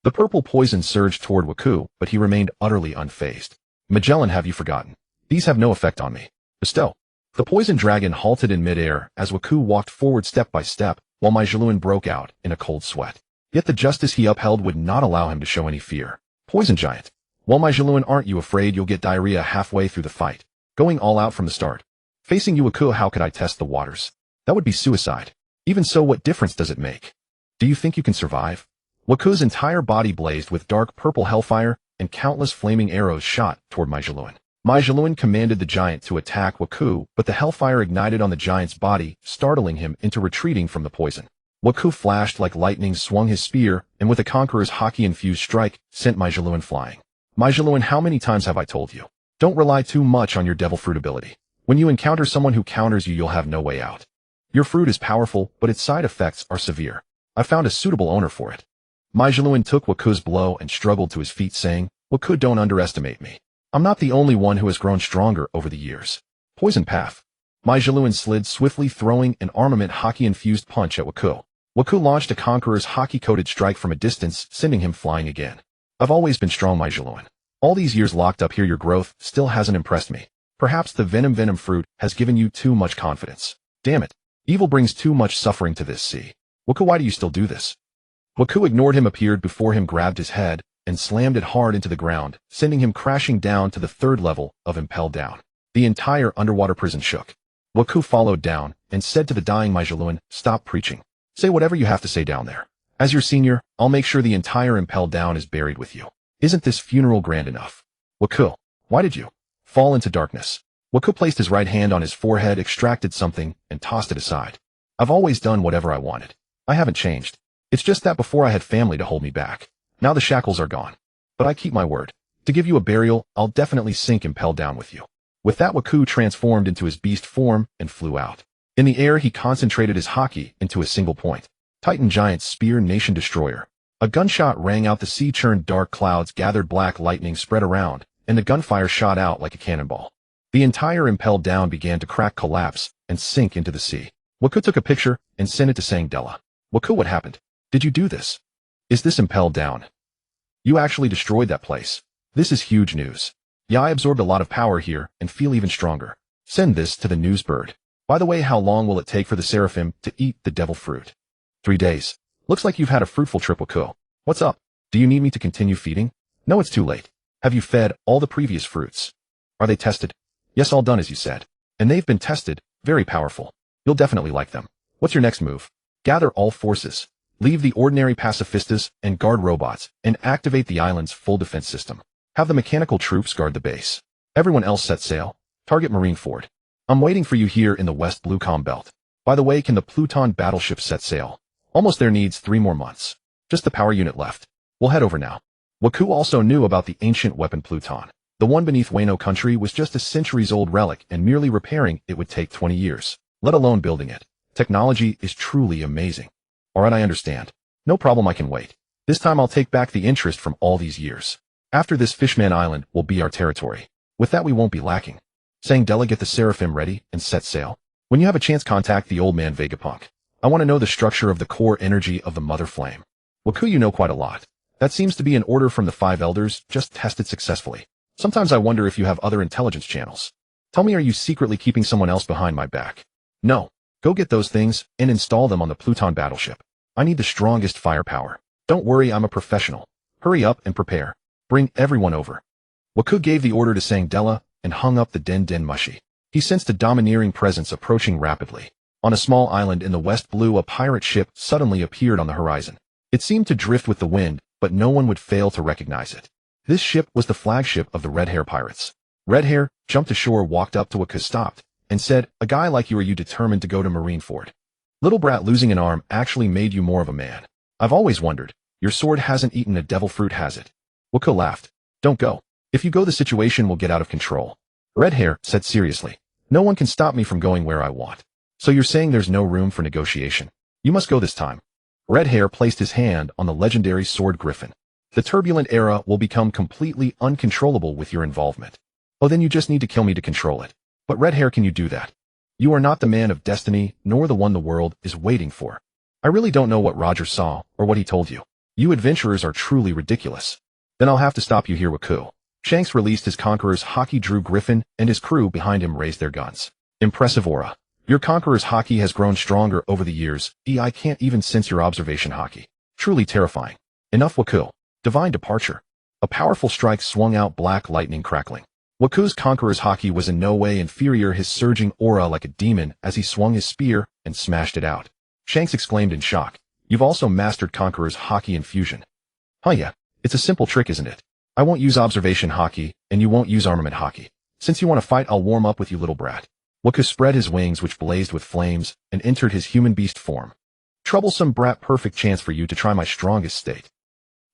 The purple poison surged toward Waku, but he remained utterly unfazed. Magellan, have you forgotten? These have no effect on me. Bestow. The poison dragon halted in midair as Waku walked forward step by step, while Magellan broke out in a cold sweat. Yet the justice he upheld would not allow him to show any fear. Poison Giant. Well, Magellan, aren't you afraid you'll get diarrhea halfway through the fight? Going all out from the start. Facing you, Waku, how could I test the waters? That would be suicide. Even so, what difference does it make? Do you think you can survive? Waku's entire body blazed with dark purple hellfire, and countless flaming arrows shot toward Magellan. Magellan commanded the giant to attack Waku, but the hellfire ignited on the giant's body, startling him into retreating from the poison. Waku flashed like lightning, swung his spear, and with a conqueror's haki-infused strike, sent Maijaluan flying. Maijaluan, how many times have I told you? Don't rely too much on your devil fruit ability. When you encounter someone who counters you, you'll have no way out. Your fruit is powerful, but its side effects are severe. I found a suitable owner for it. Maijaluan took Waku's blow and struggled to his feet, saying, Waku, don't underestimate me. I'm not the only one who has grown stronger over the years. Poison path. Maijaluan slid swiftly, throwing an armament haki-infused punch at Waku. Waku launched a conqueror's haki-coated strike from a distance, sending him flying again. I've always been strong, Maijaluan. All these years locked up here, your growth still hasn't impressed me. Perhaps the venom fruit has given you too much confidence. Damn it. Evil brings too much suffering to this sea. Waku, why do you still do this? Waku ignored him, appeared before him, grabbed his head, and slammed it hard into the ground, sending him crashing down to the 3rd level of Impel Down. The entire underwater prison shook. Waku followed down, and said to the dying Maijaluan, stop preaching. Say whatever you have to say down there. As your senior, I'll make sure the entire Impel Down is buried with you. Isn't this funeral grand enough? Waku, why did you fall into darkness? Waku placed his right hand on his forehead, extracted something, and tossed it aside. I've always done whatever I wanted. I haven't changed. It's just that before I had family to hold me back. Now the shackles are gone. But I keep my word. To give you a burial, I'll definitely sink Impel Down with you. With that, Waku transformed into his beast form and flew out. In the air, he concentrated his haki into a single point. Titan Giant Spear, Nation Destroyer. A gunshot rang out, the sea churned, dark clouds gathered, black lightning spread around, and the gunfire shot out like a cannonball. The entire Impel Down began to crack, collapse, and sink into the sea. Waku took a picture and sent it to Sangdela. Waku, what happened? Did you do this? Is this Impel Down? You actually destroyed that place. This is huge news. Yeah, I absorbed a lot of power here and feel even stronger. Send this to the news bird. By the way, how long will it take for the Seraphim to eat the devil fruit? 3 days. Looks like you've had a fruitful trip, Waku. What's up? Do you need me to continue feeding? No, it's too late. Have you fed all the previous fruits? Are they tested? Yes, all done as you said. And they've been tested. Very powerful. You'll definitely like them. What's your next move? Gather all forces. Leave the ordinary pacifistas and guard robots, and activate the island's full defense system. Have the mechanical troops guard the base. Everyone else set sail. Target Marineford. I'm waiting for you here in the West Blue Com Belt. By the way, can the Pluton battleship set sail? Almost there, needs 3 more months. Just the power unit left. We'll head over now. Waku also knew about the ancient weapon Pluton. The one beneath Wano country was just a centuries-old relic, and merely repairing it would take 20 years, let alone building it. Technology is truly amazing. Alright, I understand. No problem, I can wait. This time I'll take back the interest from all these years. After this, Fishman Island will be our territory. With that, we won't be lacking. Sangdela, get the Seraphim ready and set sail. When you have a chance, contact the old man Vegapunk. I want to know the structure of the core energy of the Mother Flame. Waku, you know quite a lot. That seems to be an order from the 5 elders, just tested successfully. Sometimes I wonder if you have other intelligence channels. Tell me, are you secretly keeping someone else behind my back? No. Go get those things and install them on the Pluton battleship. I need the strongest firepower. Don't worry, I'm a professional. Hurry up and prepare. Bring everyone over. Waku gave the order to Sangdela and hung up the Den Mushi. He sensed a domineering presence approaching rapidly. On a small island in the West Blue, a pirate ship suddenly appeared on the horizon. It seemed to drift with the wind, but no one would fail to recognize it. This ship was the flagship of the Redhair Pirates. Redhair jumped ashore, walked up to Waku, stopped, and said, "A guy like you, are you determined to go to Marineford? Little brat, losing an arm actually made you more of a man. I've always wondered. Your sword hasn't eaten a devil fruit, has it?" Waku laughed. "Don't go. If you go, the situation will get out of control." Redhair said seriously, "No one can stop me from going where I want. So you're saying there's no room for negotiation? You must go this time." Redhair placed his hand on the legendary sword Griffin. "The turbulent era will become completely uncontrollable with your involvement. Oh, then you just need to kill me to control it. But Redhair, can you do that? You are not the man of destiny, nor the one the world is waiting for. I really don't know what Roger saw, or what he told you. You adventurers are truly ridiculous. Then I'll have to stop you here, Waku." Shanks released his Conqueror's Haki, drew Griffin, and his crew behind him raised their guns. "Impressive aura. Your Conqueror's Haki has grown stronger over the years. I can't even sense your observation Haki. Truly terrifying. Enough, Waku." Divine Departure. A powerful strike swung out, black lightning crackling. Waku's Conqueror's Haki was in no way inferior, his surging aura like a demon as he swung his spear and smashed it out. Shanks exclaimed in shock. "You've also mastered Conqueror's Haki infusion." "Huh, yeah. It's a simple trick, isn't it? I won't use observation Haki, and you won't use armament Haki. Since you want to fight, I'll warm up with you, little brat." Waku spread his wings, which blazed with flames, and entered his human beast form. Troublesome brat, perfect chance for you to try my strongest state.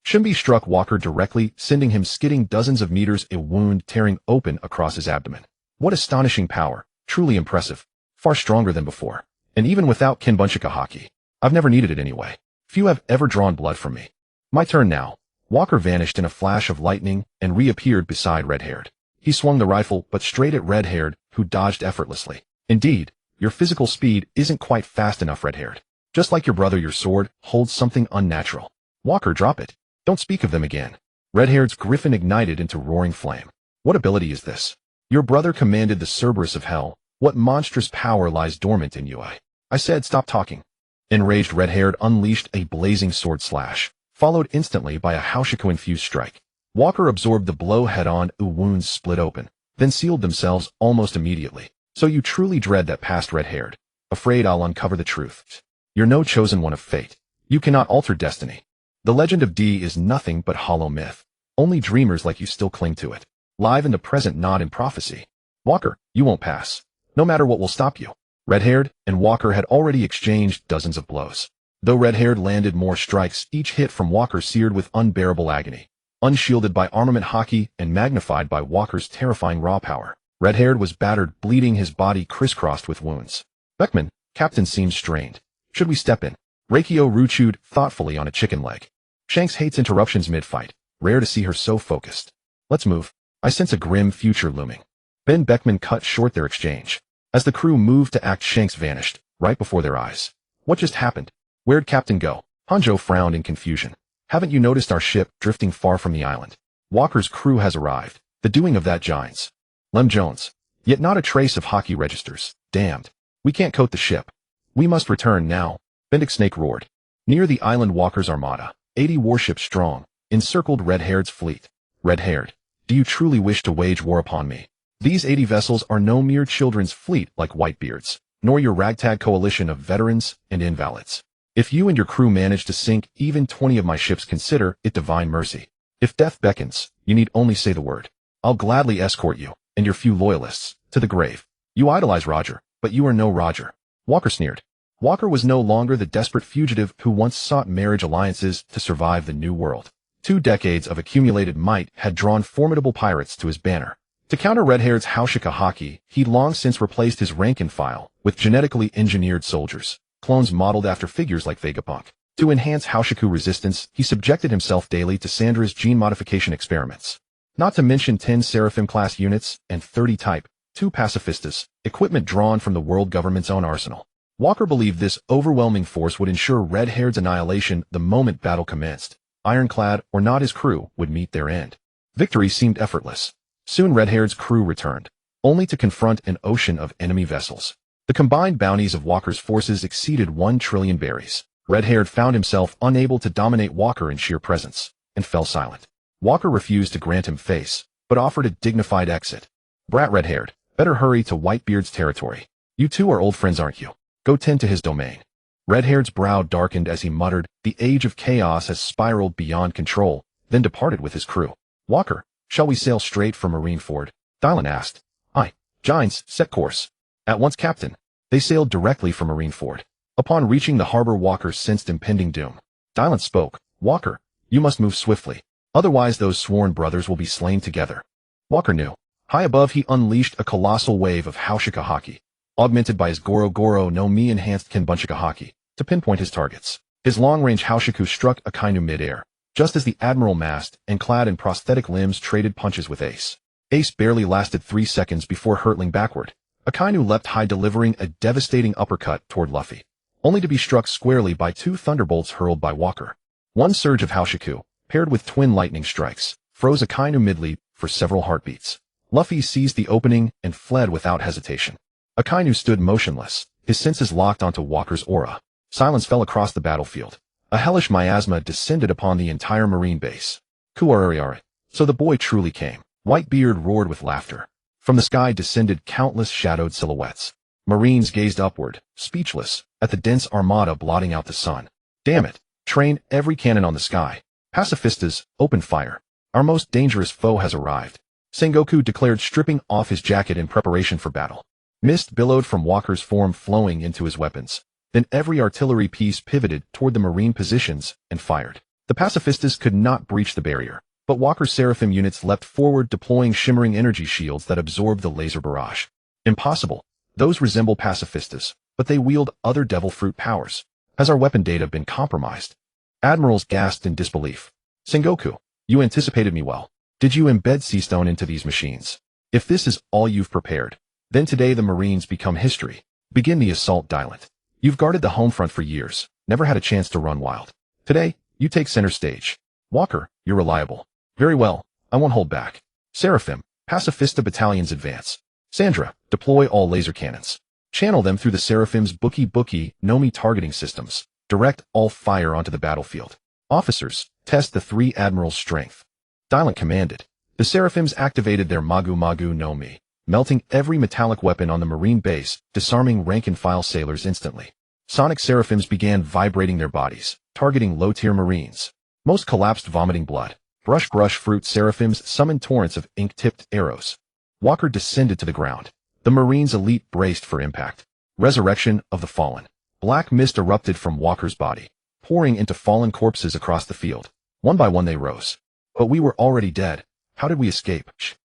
Shimby struck Walker directly, sending him skidding dozens of meters, a wound tearing open across his abdomen. What astonishing power, truly impressive, far stronger than before. And even without Kinbunchika Haki, I've never needed it anyway. Few have ever drawn blood from me. My turn now. Walker vanished in a flash of lightning and reappeared beside Red-Haired. He swung the rifle, but straight at Red-Haired, who dodged effortlessly. Indeed, your physical speed isn't quite fast enough, Red-Haired. Just like your brother, your sword holds something unnatural. Walker, drop it. Don't speak of them again. Red-Haired's griffin ignited into roaring flame. What ability is this? Your brother commanded the Cerberus of Hell. What monstrous power lies dormant in you? I said, stop talking. Enraged, Red-Haired unleashed a blazing sword slash, followed instantly by a Haushiku-infused strike. Walker absorbed the blow head-on, wounds split open, then sealed themselves almost immediately. So you truly dread that past, Red-Haired. Afraid I'll uncover the truth. You're no chosen one of fate. You cannot alter destiny. The legend of D is nothing but hollow myth. Only dreamers like you still cling to it. Live in the present, not in prophecy. Walker, you won't pass. No matter what will stop you. Red-Haired and Walker had already exchanged dozens of blows. Though Red-Haired landed more strikes, each hit from Walker seared with unbearable agony. Unshielded by armament Haki and magnified by Walker's terrifying raw power, Red-Haired was battered, bleeding, his body crisscrossed with wounds. Beckman, Captain seems strained. Should we step in? Reikio Ru chewed thoughtfully on a chicken leg. Shanks hates interruptions mid-fight. Rare to see her so focused. Let's move. I sense a grim future looming. Ben Beckman cut short their exchange. As the crew moved to act, Shanks vanished, right before their eyes. What just happened? Where'd Captain go? Hanjo frowned in confusion. Haven't you noticed our ship drifting far from the island? Walker's crew has arrived. The doing of that Giants. Lem Jones. Yet not a trace of Haki registers. Damned. We can't coat the ship. We must return now. Bendick Snake roared. Near the island, Walker's armada, 80 warships strong, encircled Red-Haired's fleet. Red-Haired, do you truly wish to wage war upon me? These 80 vessels are no mere children's fleet like Whitebeard's, nor your ragtag coalition of veterans and invalids. If you and your crew manage to sink even 20 of my ships, consider it divine mercy. If death beckons, you need only say the word. I'll gladly escort you, and your few loyalists, to the grave. You idolize Roger, but you are no Roger. Walker sneered. Walker was no longer the desperate fugitive who once sought marriage alliances to survive the New World. 2 decades of accumulated might had drawn formidable pirates to his banner. To counter Red-Haired's Haushika Haki, he'd long since replaced his rank and file with genetically engineered soldiers, clones modeled after figures like Vegapunk. To enhance Haushiku resistance, he subjected himself daily to Sandra's gene modification experiments. Not to mention 10 Seraphim-class units and 30 Type 2 pacifistas, equipment drawn from the world government's own arsenal. Walker believed this overwhelming force would ensure Red-Haired's annihilation the moment battle commenced. Ironclad or not, his crew would meet their end. Victory seemed effortless. Soon Red-Haired's crew returned, only to confront an ocean of enemy vessels. The combined bounties of Walker's forces exceeded 1 trillion berries. Red-Haired found himself unable to dominate Walker in sheer presence, and fell silent. Walker refused to grant him face, but offered a dignified exit. Brat Red-Haired, better hurry to Whitebeard's territory. You two are old friends, aren't you? Go tend to his domain. Red-Haired's brow darkened as he muttered, the age of chaos has spiraled beyond control, then departed with his crew. Walker, shall we sail straight for Marineford? Dylan asked. Aye. Giants, set course. At once, Captain. They sailed directly for Marineford. Upon reaching the harbor, Walker sensed impending doom. Dylan spoke. Walker, you must move swiftly. Otherwise those sworn brothers will be slain together. Walker knew. High above he unleashed a colossal wave of Haushika Haki, augmented by his Goro no Mi enhanced Kinbunchika Haki, to pinpoint his targets. His long-range Haushiku struck Akainu mid-air, just as the Admiral mast and clad in prosthetic limbs traded punches with Ace. Ace barely lasted 3 seconds before hurtling backward. Akainu leapt high, delivering a devastating uppercut toward Luffy, only to be struck squarely by 2 thunderbolts hurled by Walker. One surge of Haushiku, paired with twin lightning strikes, froze Akainu mid-leap for several heartbeats. Luffy seized the opening and fled without hesitation. Akainu stood motionless, his senses locked onto Walker's aura. Silence fell across the battlefield. A hellish miasma descended upon the entire marine base. Kuarariare. So the boy truly came. Whitebeard roared with laughter. From the sky descended countless shadowed silhouettes. Marines gazed upward, speechless, at the dense armada blotting out the sun. Damn it! Train every cannon on the sky. Pacifistas, open fire. Our most dangerous foe has arrived. Sengoku declared, stripping off his jacket in preparation for battle. Mist billowed from Walker's form, flowing into his weapons. Then every artillery piece pivoted toward the Marine positions and fired. The pacifistas could not breach the barrier, but Walker's Seraphim units leapt forward, deploying shimmering energy shields that absorbed the laser barrage. Impossible. Those resemble pacifistas, but they wield other devil fruit powers. Has our weapon data been compromised? Admirals gasped in disbelief. Sengoku, you anticipated me well. Did you embed Seastone into these machines? If this is all you've prepared, then today the Marines become history. Begin the assault, Dylant. You've guarded the home front for years, never had a chance to run wild. Today, you take center stage. Walker, you're reliable. Very well, I won't hold back. Seraphim, Pacifista battalions advance. Sandra, deploy all laser cannons. Channel them through the Seraphim's Bookie Nomi targeting systems. Direct all fire onto the battlefield. Officers, test the 3 Admirals' strength. Dylant commanded. The Seraphims activated their Magu no Mi, melting every metallic weapon on the Marine base, disarming rank-and-file sailors instantly. Sonic Seraphims began vibrating their bodies, targeting low-tier Marines. Most collapsed, vomiting blood. Brush Fruit Seraphims summoned torrents of ink-tipped arrows. Walker descended to the ground. The Marines' elite braced for impact. Resurrection of the Fallen. Black mist erupted from Walker's body, pouring into fallen corpses across the field. One by one they rose. But we were already dead. How did we escape?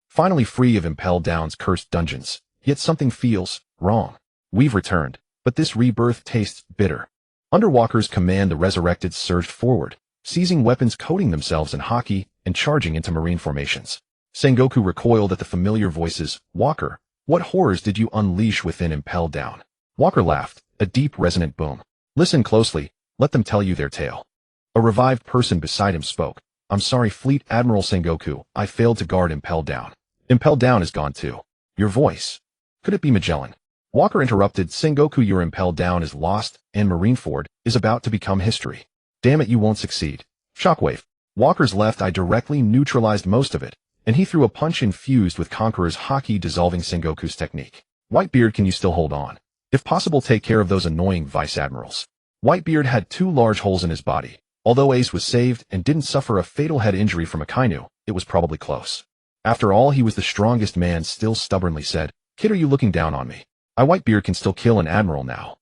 Finally free of Impel Down's cursed dungeons. Yet something feels wrong. We've returned, but this rebirth tastes bitter. Under Walker's command, the resurrected surged forward, seizing weapons coating themselves in Haki and charging into Marine formations. Sengoku recoiled at the familiar voices. Walker, what horrors did you unleash within Impel Down? Walker laughed, a deep resonant boom. Listen closely, let them tell you their tale. A revived person beside him spoke. I'm sorry, Fleet Admiral Sengoku, I failed to guard Impel Down. Impel Down is gone too. Your voice. Could it be Magellan? Walker interrupted. Sengoku, your Impel Down is lost, and Marineford is about to become history. Damn it, you won't succeed. Shockwave. Walker's left eye directly neutralized most of it, and he threw a punch infused with Conqueror's Haki, dissolving Sengoku's technique. Whitebeard, can you still hold on? If possible, take care of those annoying Vice Admirals. Whitebeard had 2 large holes in his body. Although Ace was saved and didn't suffer a fatal head injury from a Kainu, it was probably close. After all, he was the strongest man. Still stubbornly said, Kid, are you looking down on me? Whitebeard can still kill an Admiral now.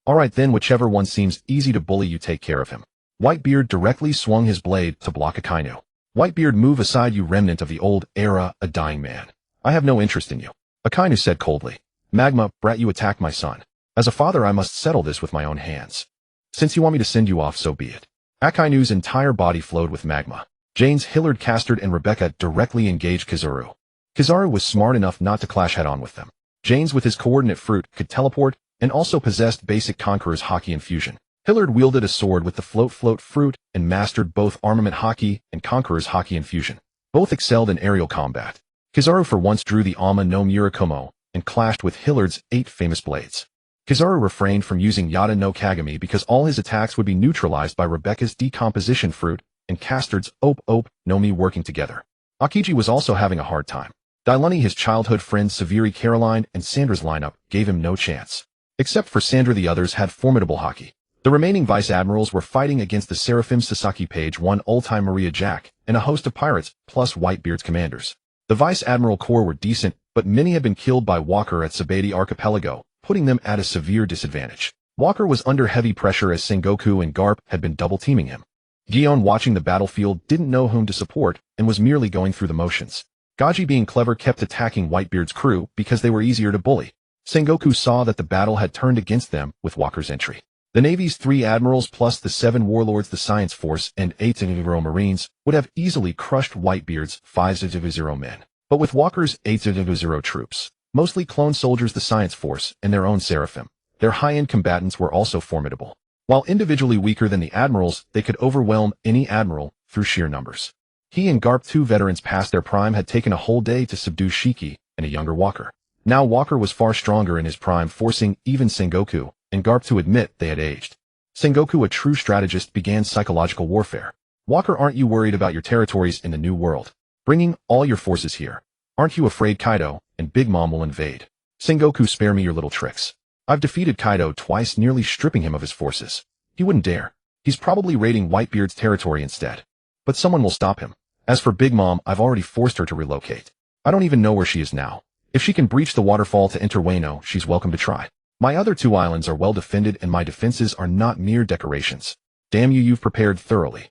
Alright then, whichever one seems easy to bully, you take care of him. Whitebeard directly swung his blade to block a Kainu. Whitebeard, move aside, you remnant of the old era, a dying man. I have no interest in you. Akainu said coldly. Magma, brat, you attacked my son. As a father, I must settle this with my own hands. Since you want me to send you off, so be it. Akainu's entire body flowed with magma. Jane's Hillard, Castard, and Rebecca directly engaged Kizaru. Kizaru was smart enough not to clash head-on with them. Jane's, with his coordinate fruit, could teleport, and also possessed basic Conqueror's Haki infusion. Hillard wielded a sword with the float fruit, and mastered both armament Haki and Conqueror's Haki infusion. Both excelled in aerial combat. Kizaru for once drew the Ama no Murakumo, and clashed with Hillard's 8 famous blades. Kizaru refrained from using Yada no Kagami because all his attacks would be neutralized by Rebecca's decomposition fruit and Castard's Ope no Mi working together. Akiji was also having a hard time. Dailani, his childhood friend Severi, Caroline, and Sandra's lineup gave him no chance. Except for Sandra, the others had formidable Haki. The remaining Vice Admirals were fighting against the Seraphim, Sasaki Page 1, Old-Time Maria Jack, and a host of pirates, plus Whitebeard's commanders. The Vice Admiral Corps were decent, but many had been killed by Walker at Sabati Archipelago, putting them at a severe disadvantage. Walker was under heavy pressure as Sengoku and Garp had been double-teaming him. Gion, watching the battlefield, didn't know whom to support and was merely going through the motions. Gaji, being clever, kept attacking Whitebeard's crew because they were easier to bully. Sengoku saw that the battle had turned against them with Walker's entry. The Navy's 3 admirals plus the 7 warlords, the Science Force, and 8 Zero Marines would have easily crushed Whitebeard's 5-0 men. But with Walker's 8-0 troops, mostly clone soldiers, the Science Force, and their own Seraphim, their high-end combatants were also formidable. While individually weaker than the Admirals, they could overwhelm any Admiral through sheer numbers. He and Garp, 2 veterans past their prime, had taken a whole day to subdue Shiki and a younger Walker. Now Walker was far stronger in his prime, forcing even Sengoku and Garp to admit they had aged. Sengoku, a true strategist, began psychological warfare. Walker, aren't you worried about your territories in the New World? Bringing all your forces here. Aren't you afraid Kaido and Big Mom will invade? Sengoku, spare me your little tricks. I've defeated Kaido twice, nearly stripping him of his forces. He wouldn't dare. He's probably raiding Whitebeard's territory instead. But someone will stop him. As for Big Mom, I've already forced her to relocate. I don't even know where she is now. If she can breach the waterfall to enter Wano, she's welcome to try. My other 2 islands are well defended and my defenses are not mere decorations. Damn you, you've prepared thoroughly.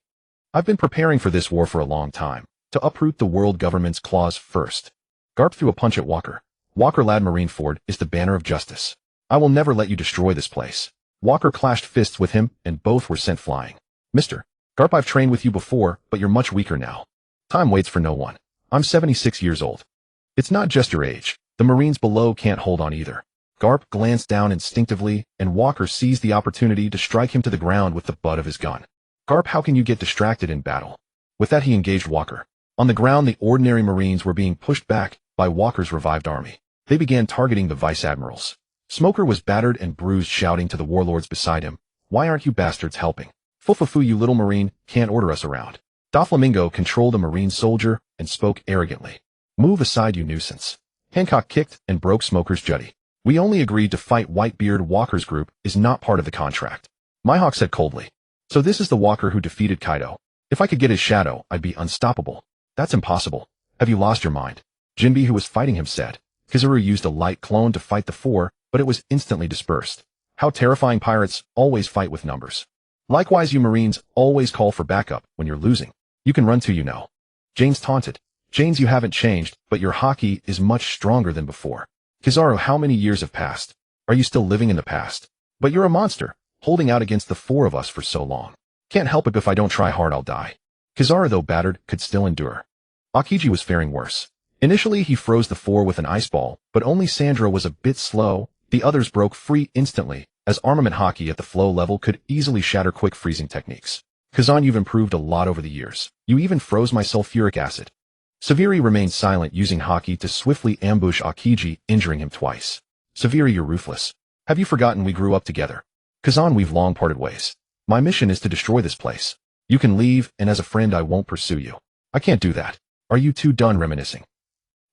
I've been preparing for this war for a long time, to uproot the world government's claws first. Garp threw a punch at Walker. Walker lad, Marineford is the banner of justice. I will never let you destroy this place. Walker clashed fists with him and both were sent flying. Mr. Garp, I've trained with you before, but you're much weaker now. Time waits for no one. I'm 76 years old. It's not just your age. The Marines below can't hold on either. Garp glanced down instinctively, and Walker seized the opportunity to strike him to the ground with the butt of his gun. Garp, how can you get distracted in battle? With that he engaged Walker. On the ground the ordinary Marines were being pushed back by Walker's revived army. They began targeting the Vice Admirals. Smoker was battered and bruised, shouting to the warlords beside him, "Why aren't you bastards helping? Fufufu, you little Marine, can't order us around." Doflamingo controlled a Marine soldier and spoke arrogantly. "Move aside, you nuisance." Hancock kicked and broke Smoker's jutty. "We only agreed to fight Whitebeard. Walker's group is not part of the contract." Mihawk said coldly. "So this is the Walker who defeated Kaido. If I could get his shadow, I'd be unstoppable." "That's impossible. Have you lost your mind?" Jinbe, who was fighting him, said. Kizaru used a light clone to fight the 4, but it was instantly dispersed. How terrifying! Pirates always fight with numbers. Likewise, you Marines always call for backup when you're losing. You can run too, you know. Janes taunted. "Janes, you haven't changed, but your Haki is much stronger than before." Kizaru, how many years have passed? Are you still living in the past? But you're a monster, holding out against the 4 of us for so long. Can't help it, if I don't try hard I'll die. Kizaru, though battered, could still endure. Akiji was faring worse. Initially he froze the 4 with an ice ball, but only Sandra was a bit slow. The others broke free instantly, as armament Haki at the flow level could easily shatter quick freezing techniques. Kazan, you've improved a lot over the years. You even froze my sulfuric acid. Saviri remained silent, using Haki to swiftly ambush Akiji, injuring him twice. Saviri, you're ruthless. Have you forgotten we grew up together? Kazan, we've long parted ways. My mission is to destroy this place. You can leave, and as a friend I won't pursue you. I can't do that. Are you two done reminiscing?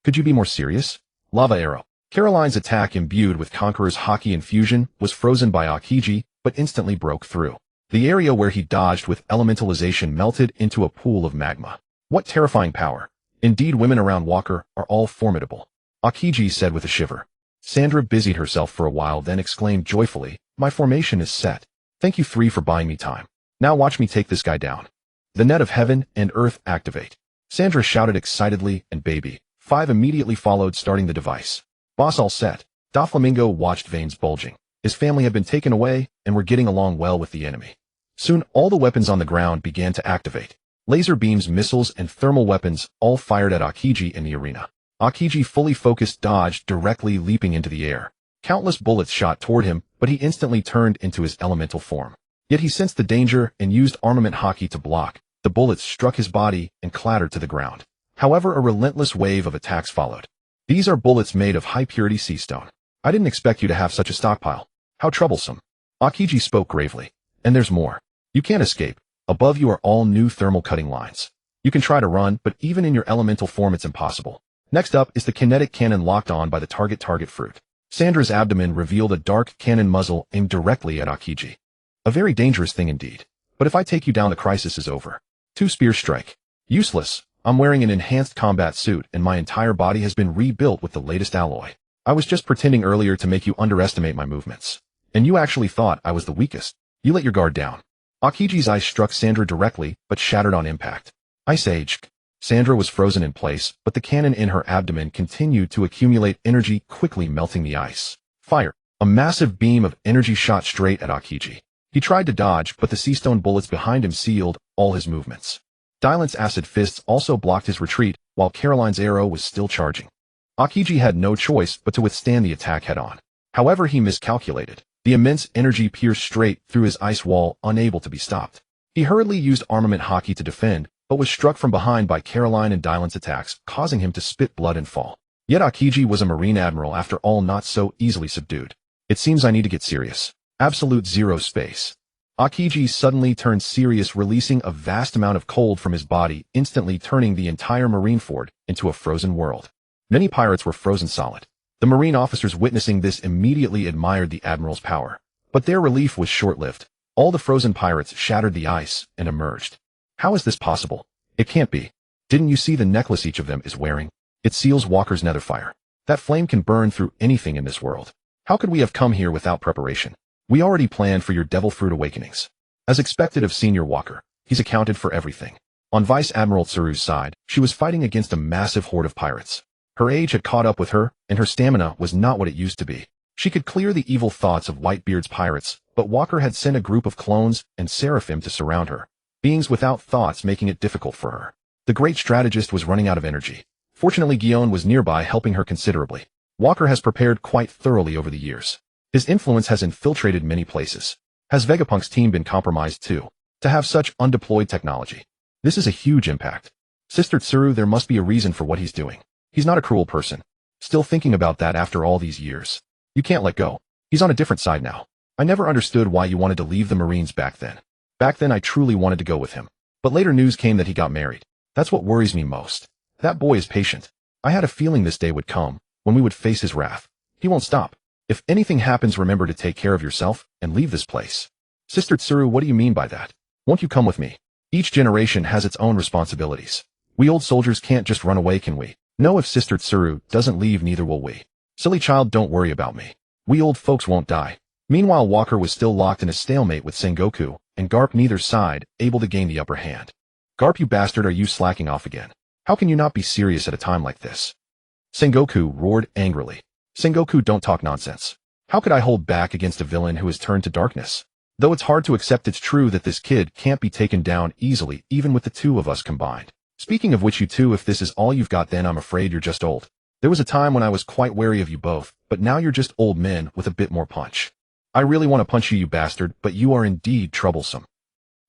Could you be more serious? Lava arrow. Caroline's attack, imbued with Conqueror's Haki infusion, was frozen by Akiji, but instantly broke through. The area where he dodged with elementalization melted into a pool of magma. What terrifying power. Indeed, women around Walker are all formidable. Akiji said with a shiver. Sandra busied herself for a while, then exclaimed joyfully, "My formation is set. Thank you 3 for buying me time. Now watch me take this guy down." The net of heaven and earth activate. Sandra shouted excitedly, and Baby 5 immediately followed, starting the device. Boss, all set. Doflamingo watched, veins bulging. His family had been taken away, and were getting along well with the enemy. Soon all the weapons on the ground began to activate. Laser beams, missiles, and thermal weapons all fired at Akiji in the arena. Akiji, fully focused, dodged, directly leaping into the air. Countless bullets shot toward him, but he instantly turned into his elemental form. Yet he sensed the danger and used armament Haki to block. The bullets struck his body and clattered to the ground. However, a relentless wave of attacks followed. "These are bullets made of high-purity sea stone. I didn't expect you to have such a stockpile. How troublesome." Akiji spoke gravely. "And there's more. You can't escape. Above you are all new thermal cutting lines. You can try to run, but even in your elemental form it's impossible. Next up is the kinetic cannon locked on by the target fruit." Sandra's abdomen revealed a dark cannon muzzle aimed directly at Akiji. "A very dangerous thing indeed. But if I take you down, the crisis is over." 2 spear strike. "Useless. I'm wearing an enhanced combat suit and my entire body has been rebuilt with the latest alloy. I was just pretending earlier to make you underestimate my movements. And you actually thought I was the weakest. You let your guard down." Akiji's ice struck Sandra directly, but shattered on impact. Ice Age. Sandra was frozen in place, but the cannon in her abdomen continued to accumulate energy, quickly melting the ice. Fire. A massive beam of energy shot straight at Akiji. He tried to dodge, but the sea stone bullets behind him sealed all his movements. Dylan's acid fists also blocked his retreat, while Caroline's arrow was still charging. Akiji had no choice but to withstand the attack head-on. However, he miscalculated. The immense energy pierced straight through his ice wall, unable to be stopped. He hurriedly used armament Haki to defend, but was struck from behind by Caroline and Dylan's attacks, causing him to spit blood and fall. Yet Akiji was a Marine Admiral, after all, not so easily subdued. "It seems I need to get serious. Absolute zero space." Akiji suddenly turned serious, releasing a vast amount of cold from his body, instantly turning the entire Marineford into a frozen world. Many pirates were frozen solid. The Marine officers witnessing this immediately admired the Admiral's power. But their relief was short-lived. All the frozen pirates shattered the ice and emerged. "How is this possible? It can't be. Didn't you see the necklace each of them is wearing? It seals Walker's nether fire. That flame can burn through anything in this world. How could we have come here without preparation? We already planned for your devil fruit awakenings. As expected of Senior Walker, he's accounted for everything. On Vice Admiral Tsuru's side, she was fighting against a massive horde of pirates. Her age had caught up with her, and her stamina was not what it used to be. She could clear the evil thoughts of Whitebeard's pirates, but Walker had sent a group of clones and seraphim to surround her, beings without thoughts making it difficult for her. The great strategist was running out of energy. Fortunately, Guillaume was nearby helping her considerably. Walker has prepared quite thoroughly over the years. His influence has infiltrated many places. Has Vegapunk's team been compromised too? To have such undeployed technology. This is a huge impact. Sister Tsuru, there must be a reason for what he's doing. He's not a cruel person. Still thinking about that after all these years. You can't let go. He's on a different side now. I never understood why you wanted to leave the Marines back then. Back then I truly wanted to go with him. But later news came that he got married. That's what worries me most. That boy is patient. I had a feeling this day would come, when we would face his wrath. He won't stop. If anything happens, remember to take care of yourself, and leave this place. Sister Tsuru, what do you mean by that? Won't you come with me? Each generation has its own responsibilities. We old soldiers can't just run away, can we? No, if Sister Tsuru doesn't leave, neither will we. Silly child, don't worry about me. We old folks won't die. Meanwhile, Walker was still locked in a stalemate with Sengoku, and Garp neither side, able to gain the upper hand. Garp, you bastard, are you slacking off again? How can you not be serious at a time like this? Sengoku roared angrily. Sengoku, don't talk nonsense. How could I hold back against a villain who has turned to darkness? Though it's hard to accept, it's true that this kid can't be taken down easily, even with the two of us combined. Speaking of which, you two, if this is all you've got, then I'm afraid you're just old. There was a time when I was quite wary of you both, but now you're just old men with a bit more punch. I really want to punch you, you bastard, but you are indeed troublesome.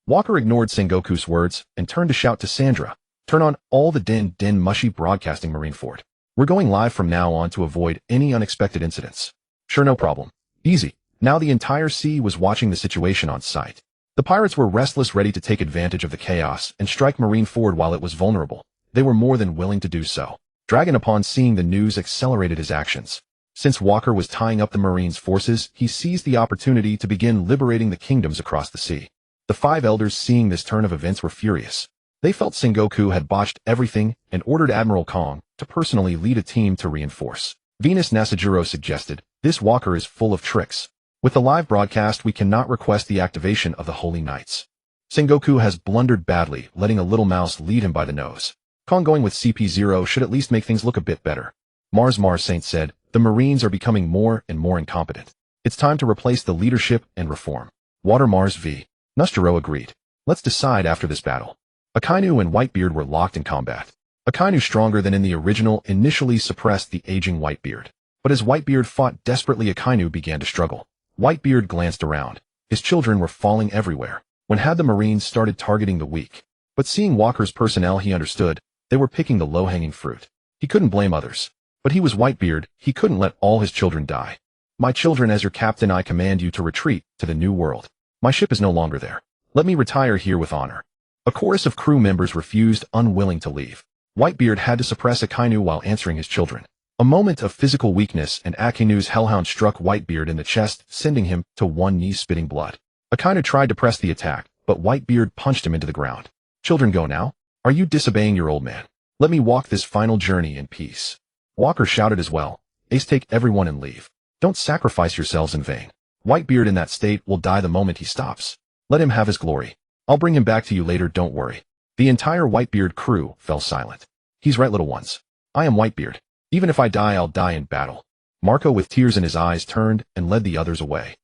Walker ignored Sengoku's words and turned to shout to Sandra, turn on all the din mushy broadcasting, Marineford. We're going live from now on to avoid any unexpected incidents. Sure, no problem. Easy. Now the entire sea was watching the situation on site. The pirates were restless, ready to take advantage of the chaos and strike Marineford while it was vulnerable. They were more than willing to do so. Dragon, upon seeing the news, accelerated his actions. Since Walker was tying up the Marines' forces, he seized the opportunity to begin liberating the kingdoms across the sea. The five elders, seeing this turn of events, were furious. They felt Sengoku had botched everything and ordered Admiral Kong to personally lead a team to reinforce. Venus Nasajuro suggested, this Walker is full of tricks. With the live broadcast, we cannot request the activation of the Holy Knights. Sengoku has blundered badly, letting a little mouse lead him by the nose. Kong going with CP0 should at least make things look a bit better. Mars Saint said, the Marines are becoming more and more incompetent. It's time to replace the leadership and reform. Water Mars V. Nustero agreed. Let's decide after this battle. Akainu and Whitebeard were locked in combat. Akainu, stronger than in the original, initially suppressed the aging Whitebeard. But as Whitebeard fought desperately, Akainu began to struggle. Whitebeard glanced around. His children were falling everywhere. When had the Marines started targeting the weak? But seeing Walker's personnel, he understood. They were picking the low-hanging fruit. He couldn't blame others. But he was Whitebeard. He couldn't let all his children die. My children, as your captain, I command you to retreat to the new world. My ship is no longer there. Let me retire here with honor. A chorus of crew members refused, unwilling to leave. Whitebeard had to suppress Akainu while answering his children. A moment of physical weakness, and Akainu's hellhound struck Whitebeard in the chest, sending him to one knee, spitting blood. Akainu tried to press the attack, but Whitebeard punched him into the ground. Children, go now. Are you disobeying your old man? Let me walk this final journey in peace. Walker shouted as well. Ace, take everyone and leave. Don't sacrifice yourselves in vain. Whitebeard in that state will die the moment he stops. Let him have his glory. I'll bring him back to you later, don't worry. The entire Whitebeard crew fell silent. He's right, little ones. I am Whitebeard. Even if I die, I'll die in battle. Marco, with tears in his eyes, turned and led the others away.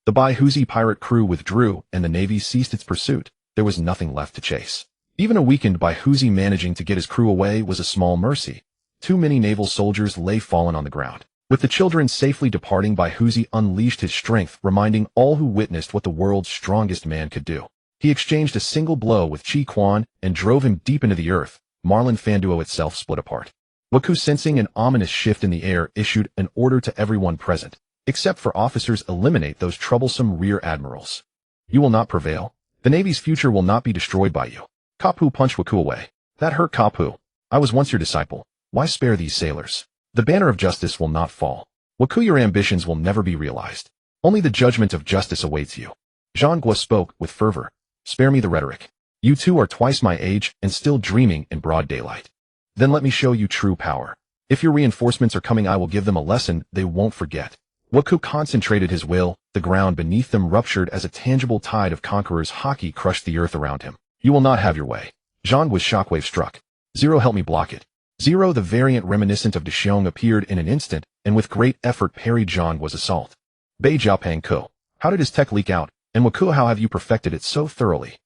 The Baihuzi pirate crew withdrew, and the Navy ceased its pursuit. There was nothing left to chase. Even a weakened Baihuzi managing to get his crew away was a small mercy. Too many naval soldiers lay fallen on the ground. With the children safely departing, Baihuzi unleashed his strength, reminding all who witnessed what the world's strongest man could do. He exchanged a single blow with Chi Quan and drove him deep into the earth. Marlin Fanduo itself split apart. Waku, sensing an ominous shift in the air, issued an order to everyone present, except for officers: eliminate those troublesome rear admirals. You will not prevail. The Navy's future will not be destroyed by you. Kapu punched Waku away. That hurt, Kapu. I was once your disciple. Why spare these sailors? The banner of justice will not fall. Waku, your ambitions will never be realized. Only the judgment of justice awaits you. Zhang Guo spoke with fervor. Spare me the rhetoric. You two are twice my age and still dreaming in broad daylight. Then let me show you true power. If your reinforcements are coming, I will give them a lesson they won't forget. Waku concentrated his will, the ground beneath them ruptured as a tangible tide of conqueror's haki crushed the earth around him. You will not have your way. Zhangguo's shockwave struck. Zero, help me block it. Zero, the variant reminiscent of Dexiong, appeared in an instant, and with great effort parried Zhangguo's assault. Bei Jiaopang Ko. How did his tech leak out, and Waku, how have you perfected it so thoroughly?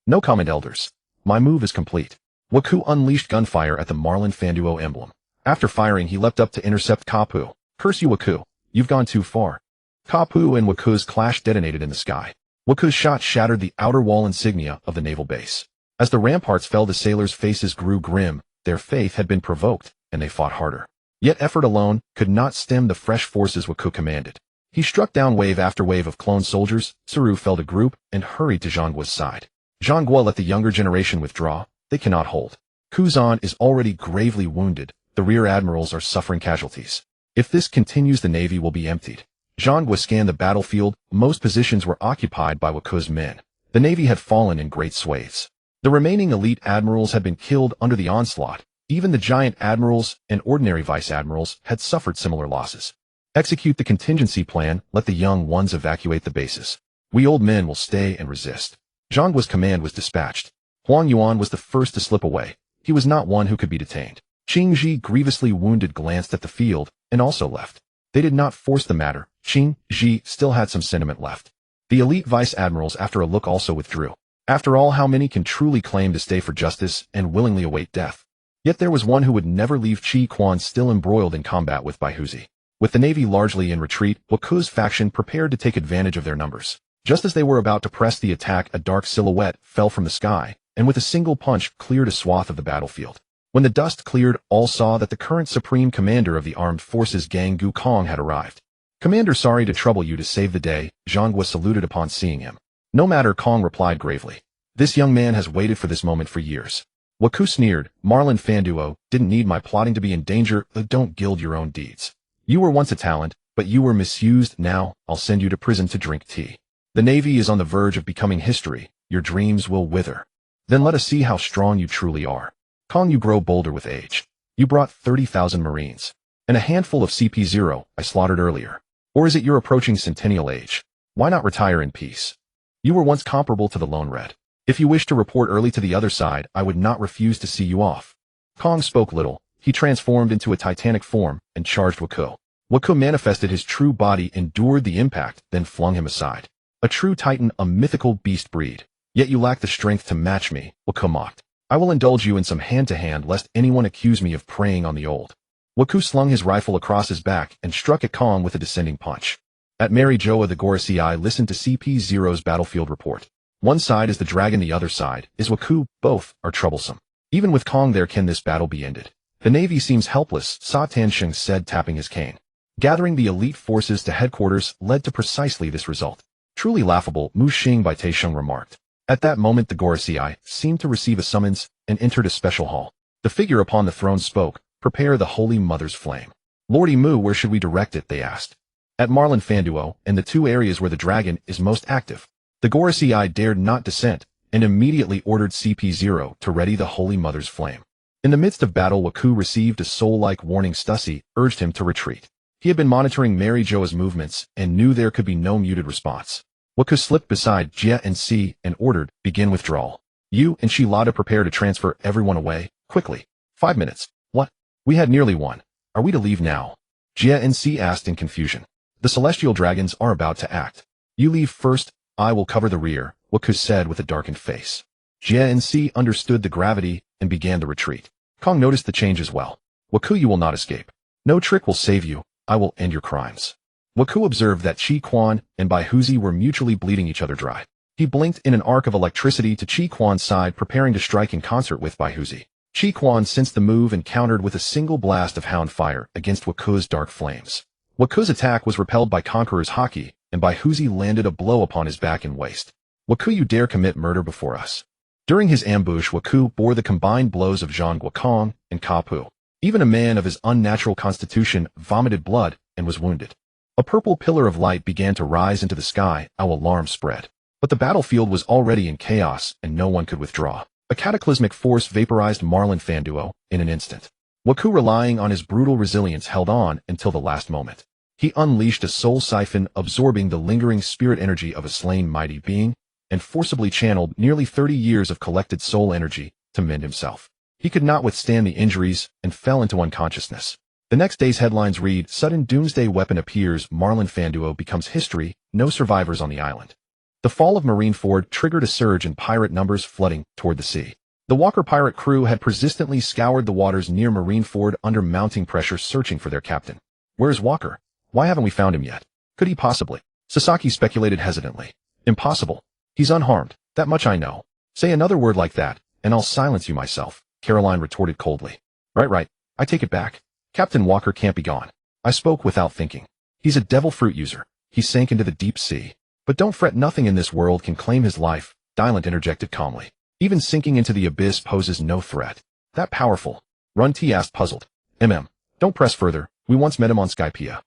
No comment, elders. My move is complete. Waku unleashed gunfire at the Marlin Fanduo emblem. After firing, he leapt up to intercept Kapu. Curse you, Waku. You've gone too far. Kapu and Waku's clash detonated in the sky. Waku's shot shattered the outer wall insignia of the naval base. As the ramparts fell, the sailors' faces grew grim. Their faith had been provoked, and they fought harder. Yet effort alone could not stem the fresh forces Waku commanded. He struck down wave after wave of clone soldiers. Saru felled a group and hurried to Zhangguo's side. Zhangguo let the younger generation withdraw. They cannot hold. Kuzan is already gravely wounded. The rear admirals are suffering casualties. If this continues, the navy will be emptied. Zhangguo scanned the battlefield. Most positions were occupied by Waku's men. The navy had fallen in great swathes. The remaining elite admirals had been killed under the onslaught. Even the giant admirals and ordinary vice admirals had suffered similar losses. Execute the contingency plan. Let the young ones evacuate the bases. We old men will stay and resist. Zhangguo's command was dispatched. Huang Yuan was the first to slip away. He was not one who could be detained. Qing Ji, grievously wounded, glanced at the field and also left. They did not force the matter. Qing Ji still had some sentiment left. The elite vice admirals, after a look, also withdrew. After all, how many can truly claim to stay for justice and willingly await death? Yet there was one who would never leave: Qi Quan, still embroiled in combat with Baihuzi. With the navy largely in retreat, Waku's faction prepared to take advantage of their numbers. Just as they were about to press the attack, a dark silhouette fell from the sky, and with a single punch cleared a swath of the battlefield. When the dust cleared, all saw that the current supreme commander of the armed forces, Gang Gukong, had arrived. Commander, sorry to trouble you to save the day. Zhangguo saluted upon seeing him. No matter, Kong replied gravely. This young man has waited for this moment for years. Waku sneered. Marlin Fanduo didn't need my plotting to be in danger. Don't gild your own deeds. You were once a talent, but you were misused. Now, I'll send you to prison to drink tea. The navy is on the verge of becoming history. Your dreams will wither. Then let us see how strong you truly are. Kong, you grow bolder with age. You brought 30,000 Marines. And a handful of CP0 I slaughtered earlier. Or is it your approaching centennial age? Why not retire in peace? You were once comparable to the Lone Red. If you wish to report early to the other side, I would not refuse to see you off. Kong spoke little. He transformed into a titanic form and charged Waku. Waku manifested his true body, endured the impact, then flung him aside. A true titan, a mythical beast breed. Yet you lack the strength to match me, Waku mocked. I will indulge you in some hand-to-hand lest anyone accuse me of preying on the old. Waku slung his rifle across his back and struck at Kong with a descending punch. At Mary Joa, the Gorosei listened to CP0's battlefield report. One side is the dragon, the other side is Waku. Both are troublesome. Even with Kong there, can this battle be ended? The navy seems helpless, Sa Tansheng said, tapping his cane. Gathering the elite forces to headquarters led to precisely this result. Truly laughable, Mu Xing by Taisheng remarked. At that moment the Gorosei seemed to receive a summons and entered a special hall. The figure upon the throne spoke. Prepare the Holy Mother's flame. Lordy Mu, where should we direct it? They asked. At Marlin Fanduo, and the two areas where the dragon is most active. The Gorosei dared not dissent, and immediately ordered CP0 to ready the Holy Mother's flame. In the midst of battle, Waku received a soul-like warning. Stussy urged him to retreat. He had been monitoring Mary Joa's movements and knew there could be no muted response. Waku slipped beside Jia and Si and ordered, begin withdrawal. You and Shilada prepare to transfer everyone away, quickly. 5 minutes. What? We had nearly one. Are we to leave now? Jia and Si asked in confusion. The celestial dragons are about to act. You leave first, I will cover the rear, Waku said with a darkened face. Jia and Si understood the gravity and began the retreat. Kong noticed the change as well. Waku, you will not escape. No trick will save you. I will end your crimes. Waku observed that Qi Quan and Baihuzi were mutually bleeding each other dry. He blinked in an arc of electricity to Qi Quan's side, preparing to strike in concert with Baihuzi. Qi Quan sensed the move and countered with a single blast of hound fire against Waku's dark flames. Waku's attack was repelled by Conqueror's Haki, and Baihuzi landed a blow upon his back and waist. Waku, you dare commit murder before us. During his ambush, Waku bore the combined blows of Zhangguo Kong and Kapu. Even a man of his unnatural constitution vomited blood and was wounded. A purple pillar of light began to rise into the sky. Our alarm spread. But the battlefield was already in chaos, and no one could withdraw. A cataclysmic force vaporized Marlin Fanduo in an instant. Waku, relying on his brutal resilience, held on until the last moment. He unleashed a soul siphon, absorbing the lingering spirit energy of a slain mighty being, and forcibly channeled nearly 30 years of collected soul energy to mend himself. He could not withstand the injuries and fell into unconsciousness. The next day's headlines read, Sudden Doomsday Weapon Appears, Marlon Fanduo Becomes History, No Survivors on the Island. The fall of Marineford triggered a surge in pirate numbers flooding toward the sea. The Walker pirate crew had persistently scoured the waters near Marineford under mounting pressure, searching for their captain. Where's Walker? Why haven't we found him yet? Could he possibly? Sasaki speculated hesitantly. Impossible. He's unharmed, that much I know. Say another word like that, and I'll silence you myself, Caroline retorted coldly. Right, I take it back. Captain Walker can't be gone. I spoke without thinking. He's a devil fruit user. He sank into the deep sea. But don't fret, nothing in this world can claim his life, Dylan interjected calmly. Even sinking into the abyss poses no threat. That powerful? Run-T asked, puzzled. Don't press further. We once met him on Skypea.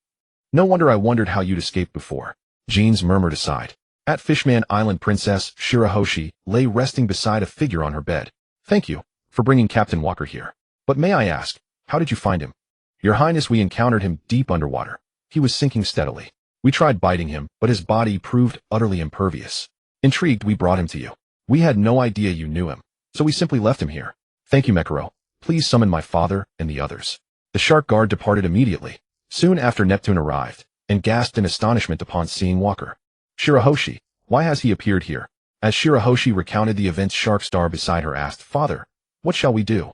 No wonder I wondered how you'd escaped before. Jeans murmured aside. At Fishman Island, Princess Shirahoshi lay resting beside a figure on her bed. Thank you for bringing Captain Walker here. But may I ask, how did you find him? Your Highness, we encountered him deep underwater. He was sinking steadily. We tried biting him, but his body proved utterly impervious. Intrigued, we brought him to you. We had no idea you knew him, so we simply left him here. Thank you, Mekaro. Please summon my father and the others. The shark guard departed immediately, soon after Neptune arrived, and gasped in astonishment upon seeing Walker. Shirahoshi, why has he appeared here? As Shirahoshi recounted the events, Shark Star beside her asked, Father, what shall we do?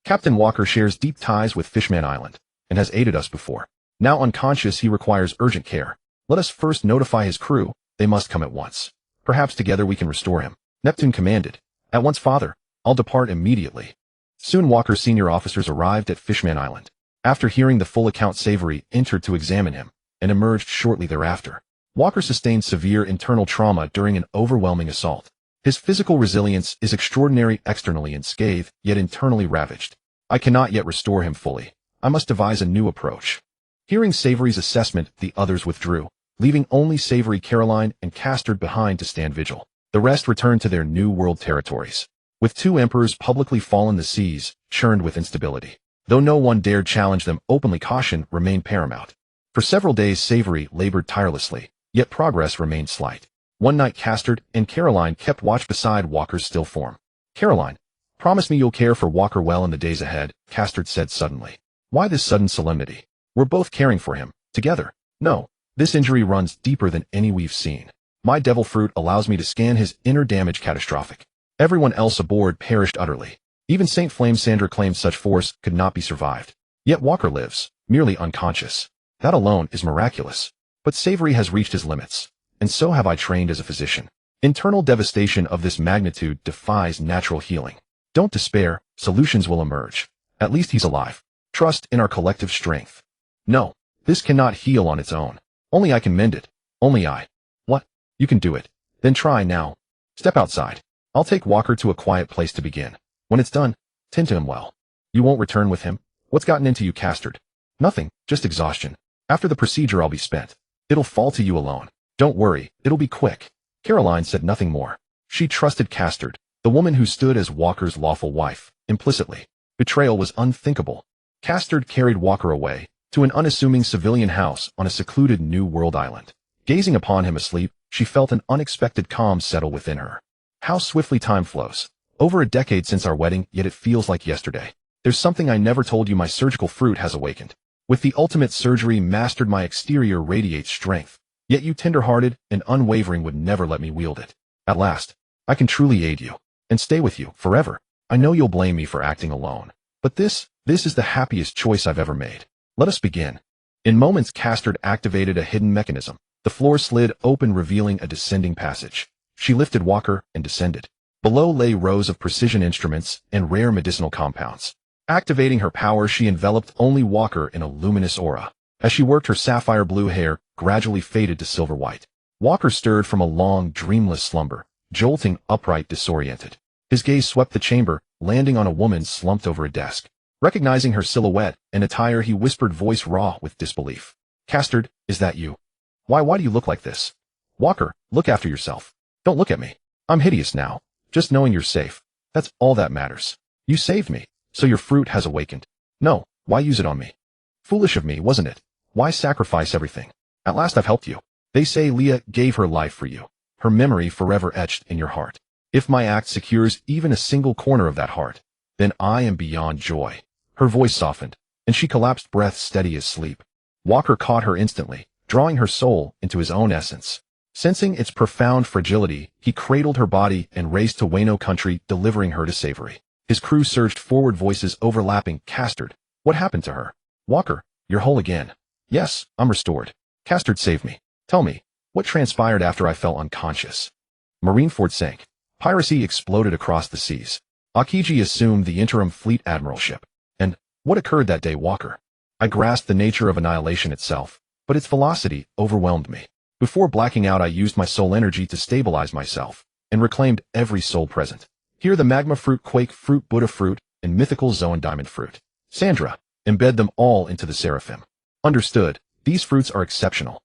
Captain Walker shares deep ties with Fishman Island, and has aided us before. Now unconscious, he requires urgent care. Let us first notify his crew. They must come at once. Perhaps together we can restore him. Neptune commanded. At once, Father. I'll depart immediately. Soon Walker's senior officers arrived at Fishman Island. After hearing the full account, Savory entered to examine him, and emerged shortly thereafter. Walker sustained severe internal trauma during an overwhelming assault. His physical resilience is extraordinary, externally unscathed, yet internally ravaged. I cannot yet restore him fully. I must devise a new approach. Hearing Savory's assessment, the others withdrew, leaving only Savory, Caroline, and Castard behind to stand vigil. The rest returned to their new world territories. With two emperors publicly fallen, the seas churned with instability. Though no one dared challenge them openly, caution remained paramount. For several days Savory labored tirelessly, yet progress remained slight. One night Castard and Caroline kept watch beside Walker's still form. Caroline, promise me you'll care for Walker well in the days ahead, Castard said suddenly. Why this sudden solemnity? We're both caring for him, together. No, this injury runs deeper than any we've seen. My devil fruit allows me to scan his inner damage catastrophic. Everyone else aboard perished utterly. Even Saint Flame Sandra claimed such force could not be survived. Yet Walker lives, merely unconscious. That alone is miraculous. But Savory has reached his limits, and so have I trained as a physician. Internal devastation of this magnitude defies natural healing. Don't despair, solutions will emerge. At least he's alive. Trust in our collective strength. No, this cannot heal on its own. Only I can mend it. Only I. What? You can do it. Then try now. Step outside. I'll take Walker to a quiet place to begin. When it's done, tend to him well. You won't return with him? What's gotten into you, Castard? Nothing, just exhaustion. After the procedure I'll be spent. It'll fall to you alone. Don't worry, it'll be quick. Caroline said nothing more. She trusted Castard, the woman who stood as Walker's lawful wife, implicitly. Betrayal was unthinkable. Castard carried Walker away, to an unassuming civilian house on a secluded New World island. Gazing upon him asleep, she felt an unexpected calm settle within her. How swiftly time flows. Over a decade since our wedding, yet it feels like yesterday. There's something I never told you. My surgical fruit has awakened. With the ultimate surgery mastered, my exterior radiates strength. Yet you, tender-hearted and unwavering, would never let me wield it. At last, I can truly aid you, and stay with you forever. I know you'll blame me for acting alone. But this is the happiest choice I've ever made. Let us begin. In moments, Castard activated a hidden mechanism. The floor slid open, revealing a descending passage. She lifted Walker and descended. Below lay rows of precision instruments and rare medicinal compounds. Activating her power, she enveloped only Walker in a luminous aura. As she worked, her sapphire blue hair gradually faded to silver white. Walker stirred from a long, dreamless slumber, jolting upright, disoriented. His gaze swept the chamber, landing on a woman slumped over a desk. Recognizing her silhouette and attire, he whispered, voice raw with disbelief. Castard, is that you? Why do you look like this? Walker, look after yourself. Don't look at me. I'm hideous now. Just knowing you're safe. That's all that matters. You saved me, so your fruit has awakened. No, why use it on me? Foolish of me, wasn't it? Why sacrifice everything? At last I've helped you. They say Leah gave her life for you, her memory forever etched in your heart. If my act secures even a single corner of that heart, then I am beyond joy. Her voice softened, and she collapsed, breath steady as sleep. Walker caught her instantly, drawing her soul into his own essence. Sensing its profound fragility, he cradled her body and raced to Wano country, delivering her to safety. His crew surged forward, voices overlapping. Castard, what happened to her? Walker, you're whole again. Yes, I'm restored. Castard saved me. Tell me, what transpired after I fell unconscious? Marineford sank. Piracy exploded across the seas. Akiji assumed the interim fleet admiralship. And what occurred that day, Walker? I grasped the nature of annihilation itself, but its velocity overwhelmed me. Before blacking out, I used my soul energy to stabilize myself, and reclaimed every soul present. Here the magma fruit, quake fruit, Buddha fruit, and mythical Zoan diamond fruit. Sandra, embed them all into the seraphim. Understood, these fruits are exceptional.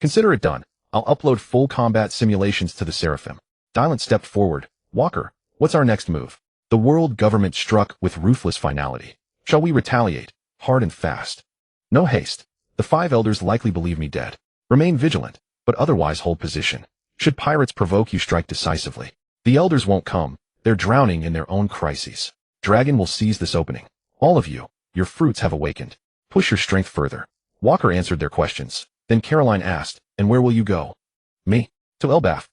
Consider it done. I'll upload full combat simulations to the seraphim. Dylan stepped forward. Walker, what's our next move? The world government struck with ruthless finality. Shall we retaliate, hard and fast? No haste. The 5 elders likely believe me dead. Remain vigilant, but otherwise hold position. Should pirates provoke you, strike decisively. The elders won't come. They're drowning in their own crises. Dragon will seize this opening. All of you, your fruits have awakened. Push your strength further. Walker answered their questions. Then Caroline asked, and where will you go? Me. To Elbaf.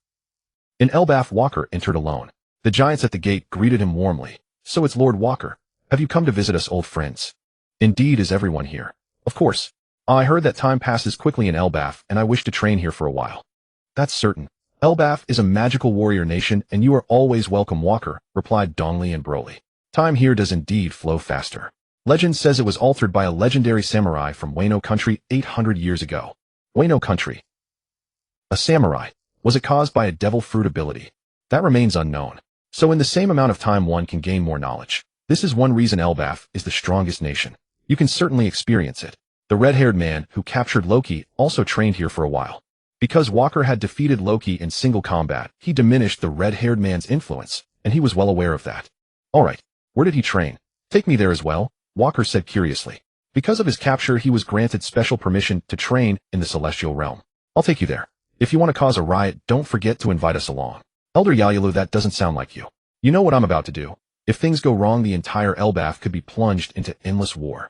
In Elbaf, Walker entered alone. The giants at the gate greeted him warmly. So it's Lord Walker. Have you come to visit us, old friends? Indeed, is everyone here? Of course. I heard that time passes quickly in Elbaf, and I wish to train here for a while. That's certain. Elbaf is a magical warrior nation, and you are always welcome, Walker, replied Dongli and Broly. Time here does indeed flow faster. Legend says it was altered by a legendary samurai from Wano country 800 years ago. Wano country. A samurai. Was it caused by a devil fruit ability? That remains unknown. So in the same amount of time one can gain more knowledge. This is one reason Elbaf is the strongest nation. You can certainly experience it. The red-haired man who captured Loki also trained here for a while. Because Walker had defeated Loki in single combat, he diminished the red-haired man's influence, and he was well aware of that. Alright, where did he train? Take me there as well, Walker said curiously. Because of his capture, he was granted special permission to train in the celestial realm. I'll take you there. If you want to cause a riot, don't forget to invite us along. Elder Yayalu, that doesn't sound like you. You know what I'm about to do. If things go wrong, the entire Elbaf could be plunged into endless war.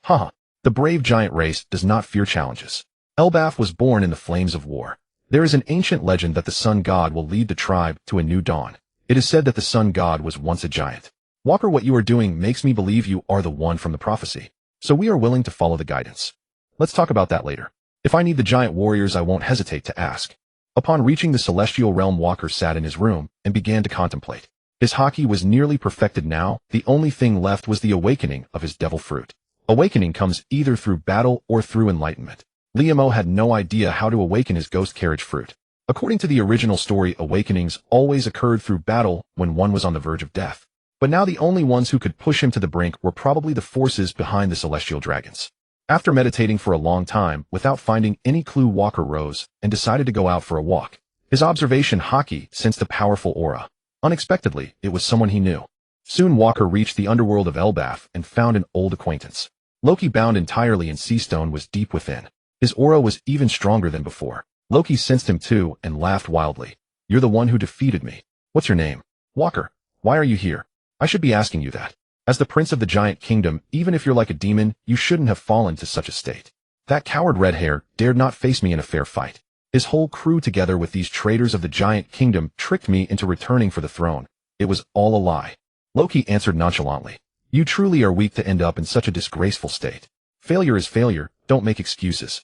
Haha. The brave giant race does not fear challenges. Elbaf was born in the flames of war. There is an ancient legend that the sun god will lead the tribe to a new dawn. It is said that the sun god was once a giant. Walker, what you are doing makes me believe you are the one from the prophecy. So we are willing to follow the guidance. Let's talk about that later. If I need the giant warriors, I won't hesitate to ask. Upon reaching the celestial realm, Walker sat in his room and began to contemplate. His haki was nearly perfected now. The only thing left was the awakening of his devil fruit. Awakening comes either through battle or through enlightenment. Liamo had no idea how to awaken his ghost carriage fruit. According to the original story, awakenings always occurred through battle when one was on the verge of death. But now the only ones who could push him to the brink were probably the forces behind the celestial dragons. After meditating for a long time, without finding any clue, Walker rose and decided to go out for a walk. His observation Haki sensed a powerful aura. Unexpectedly, it was someone he knew. Soon Walker reached the underworld of Elbaf and found an old acquaintance. Loki, bound entirely in sea stone, was deep within. His aura was even stronger than before. Loki sensed him too and laughed wildly. You're the one who defeated me. What's your name? Walker. Why are you here? I should be asking you that. As the prince of the giant kingdom, even if you're like a demon, you shouldn't have fallen to such a state. That coward red hair dared not face me in a fair fight. His whole crew, together with these traitors of the giant kingdom, tricked me into returning for the throne. It was all a lie. Loki answered nonchalantly. You truly are weak to end up in such a disgraceful state. Failure is failure, don't make excuses.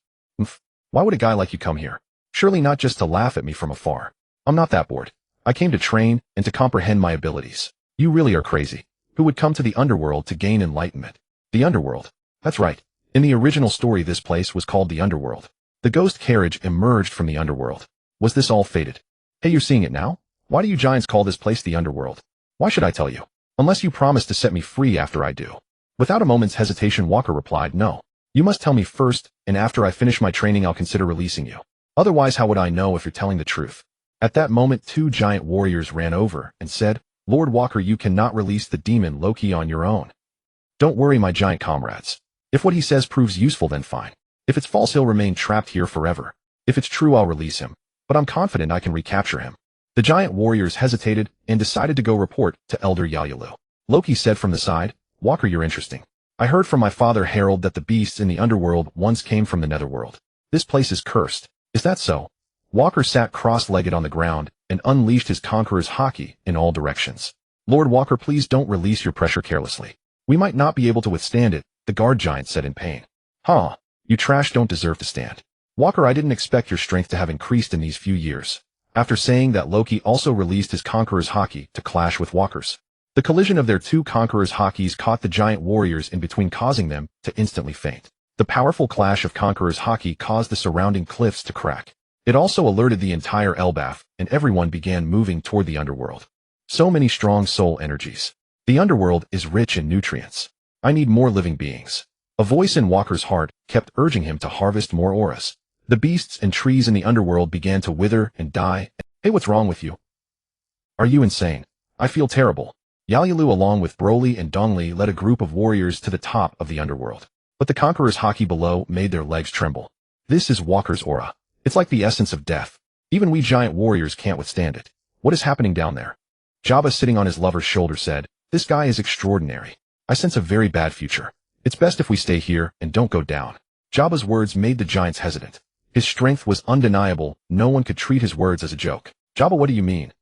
Why would a guy like you come here? Surely not just to laugh at me from afar. I'm not that bored. I came to train and to comprehend my abilities. You really are crazy. Who would come to the underworld to gain enlightenment? The underworld. That's right. In the original story, this place was called the underworld. The ghost carriage emerged from the underworld. Was this all fated? Hey, you're seeing it now? Why do you giants call this place the underworld? Why should I tell you? Unless you promise to set me free after I do. Without a moment's hesitation, Walker replied, no. You must tell me first, and after I finish my training, I'll consider releasing you. Otherwise, how would I know if you're telling the truth? At that moment, 2 giant warriors ran over and said, Lord Walker, you cannot release the demon Loki on your own. Don't worry, my giant comrades. If what he says proves useful, then fine. If it's false, he'll remain trapped here forever. If it's true, I'll release him. But I'm confident I can recapture him. The giant warriors hesitated and decided to go report to Elder Yayalu. Loki said from the side, "Walker, you're interesting. I heard from my father Harold that the beasts in the underworld once came from the netherworld. This place is cursed. Is that so?" Walker sat cross-legged on the ground and unleashed his conqueror's haki in all directions. "Lord Walker, please don't release your pressure carelessly. We might not be able to withstand it," the guard giant said in pain. "Huh, you trash don't deserve to stand. Walker, I didn't expect your strength to have increased in these few years." After saying that, Loki also released his conqueror's haki to clash with Walker's. The collision of their two conqueror's hakis caught the giant warriors in between, causing them to instantly faint. The powerful clash of conqueror's haki caused the surrounding cliffs to crack. It also alerted the entire Elbaf, and everyone began moving toward the underworld. So many strong soul energies. The underworld is rich in nutrients. I need more living beings. A voice in Walker's heart kept urging him to harvest more auras. The beasts and trees in the underworld began to wither and die. "Hey, what's wrong with you? Are you insane? I feel terrible." Yayalu along with Broly and Dongli led a group of warriors to the top of the underworld. But the conqueror's haki below made their legs tremble. "This is Walker's aura. It's like the essence of death. Even we giant warriors can't withstand it. What is happening down there?" Jabba, sitting on his lover's shoulder, said, "This guy is extraordinary. I sense a very bad future. It's best if we stay here and don't go down." Jabba's words made the giants hesitant. His strength was undeniable. No one could treat his words as a joke. "Jabba, what do you mean?"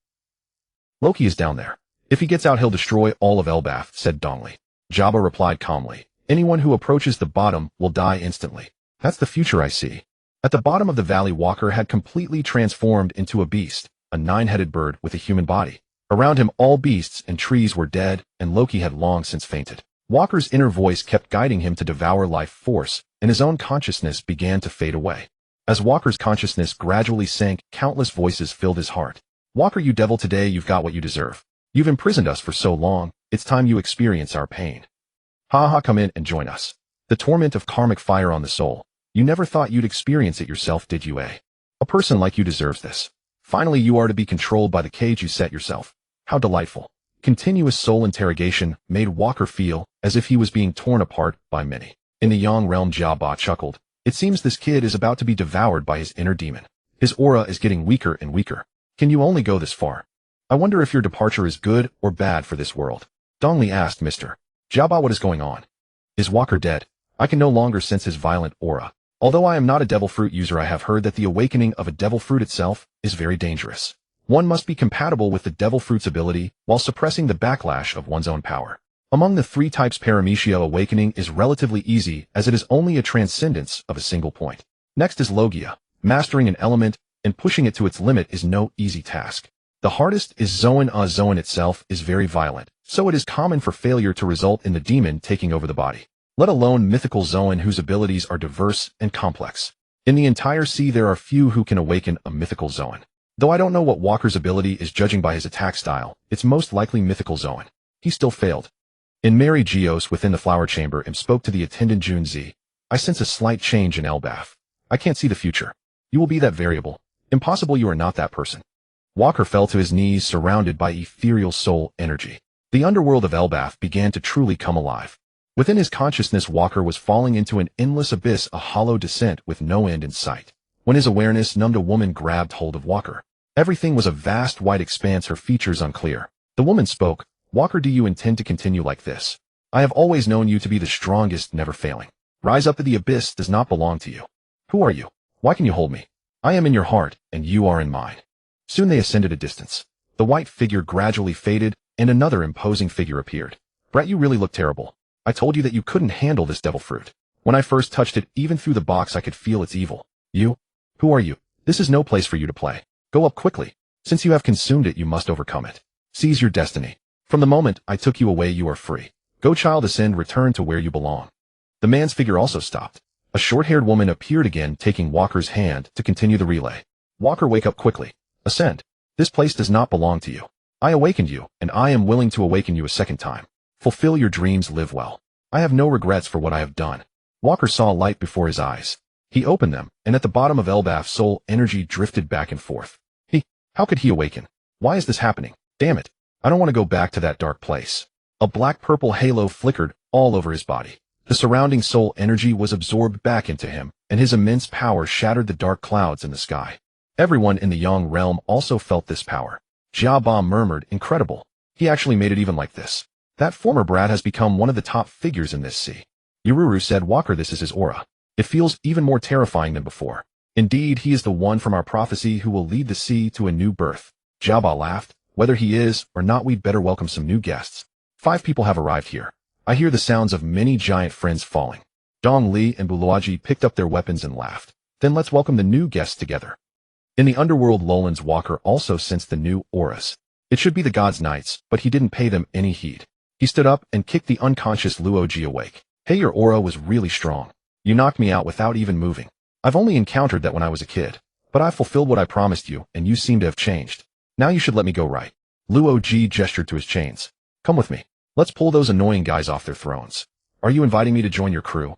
"Loki is down there. If he gets out, he'll destroy all of Elbaf," said Dongli. Jabba replied calmly, "Anyone who approaches the bottom will die instantly. That's the future I see." At the bottom of the valley, Walker had completely transformed into a beast, a 9-headed bird with a human body. Around him, all beasts and trees were dead, and Loki had long since fainted. Walker's inner voice kept guiding him to devour life force, and his own consciousness began to fade away. As Walker's consciousness gradually sank, countless voices filled his heart. "Walker, you devil, today you've got what you deserve. You've imprisoned us for so long, it's time you experience our pain. Come in and join us. The torment of karmic fire on the soul. You never thought you'd experience it yourself, did you, eh? A person like you deserves this. Finally, you are to be controlled by the cage you set yourself. How delightful." Continuous soul interrogation made Walker feel as if he was being torn apart by many. In the Yang realm, Jabba chuckled. "It seems this kid is about to be devoured by his inner demon. His aura is getting weaker and weaker. Can you only go this far? I wonder if your departure is good or bad for this world." Dongli asked Mr. Jabba, "What is going on? Is Walker dead? I can no longer sense his violent aura. Although I am not a devil fruit user, I have heard that the awakening of a devil fruit itself is very dangerous. One must be compatible with the devil fruit's ability while suppressing the backlash of one's own power. Among the 3 types, Paramecia awakening is relatively easy as it is only a transcendence of a single point. Next is Logia. Mastering an element and pushing it to its limit is no easy task. The hardest is Zoan. Zoan itself is very violent, so it is common for failure to result in the demon taking over the body. Let alone mythical Zoan, whose abilities are diverse and complex. In the entire sea, there are few who can awaken a mythical Zoan. Though I don't know what Walker's ability is, judging by his attack style, it's most likely mythical Zoan. He still failed. In Mary Geos within the flower chamber and spoke to the attendant Junzi. "I sense a slight change in Elbaf. I can't see the future. You will be that variable. Impossible, you are not that person." Walker fell to his knees, surrounded by ethereal soul energy. The underworld of Elbaf began to truly come alive. Within his consciousness, Walker was falling into an endless abyss, a hollow descent with no end in sight. When his awareness numbed, a woman grabbed hold of Walker. Everything was a vast white expanse, her features unclear. The woman spoke. "Walker, do you intend to continue like this? I have always known you to be the strongest, never failing. Rise up, the abyss does not belong to you. Who are you? Why can you hold me? I am in your heart, and you are in mine." Soon they ascended a distance. The white figure gradually faded, and another imposing figure appeared. "Brat, you really look terrible. I told you that you couldn't handle this devil fruit. When I first touched it, even through the box I could feel its evil. You? Who are you? This is no place for you to play. Go up quickly. Since you have consumed it, you must overcome it. Seize your destiny. From the moment I took you away, you are free. Go, child, ascend, return to where you belong." The man's figure also stopped. A short-haired woman appeared again, taking Walker's hand to continue the relay. "Walker, wake up quickly. Ascend. This place does not belong to you. I awakened you, and I am willing to awaken you a second time. Fulfill your dreams, live well. I have no regrets for what I have done." Walker saw a light before his eyes. He opened them, and at the bottom of Elbaf, soul energy drifted back and forth. How could he awaken? Why is this happening? Damn it. I don't want to go back to that dark place. A black-purple halo flickered all over his body. The surrounding soul energy was absorbed back into him, and his immense power shattered the dark clouds in the sky. Everyone in the Yang realm also felt this power. Jia Ba murmured, incredible. He actually made it even like this. That former brat has become one of the top figures in this sea. Yururu said, Walker, this is his aura. It feels even more terrifying than before. Indeed, he is the one from our prophecy who will lead the sea to a new birth. Jia Ba laughed. Whether he is or not, we'd better welcome some new guests. 5 people have arrived here. I hear the sounds of many giant friends falling. Dong Li and Buluaji picked up their weapons and laughed. Then let's welcome the new guests together. In the underworld lowlands, Walker also sensed the new auras. It should be the gods' knights, but he didn't pay them any heed. He stood up and kicked the unconscious Luoji awake. Hey, your aura was really strong. You knocked me out without even moving. I've only encountered that when I was a kid, but I fulfilled what I promised you, and you seem to have changed. Now you should let me go, right? Luoji gestured to his chains. Come with me. Let's pull those annoying guys off their thrones. Are you inviting me to join your crew?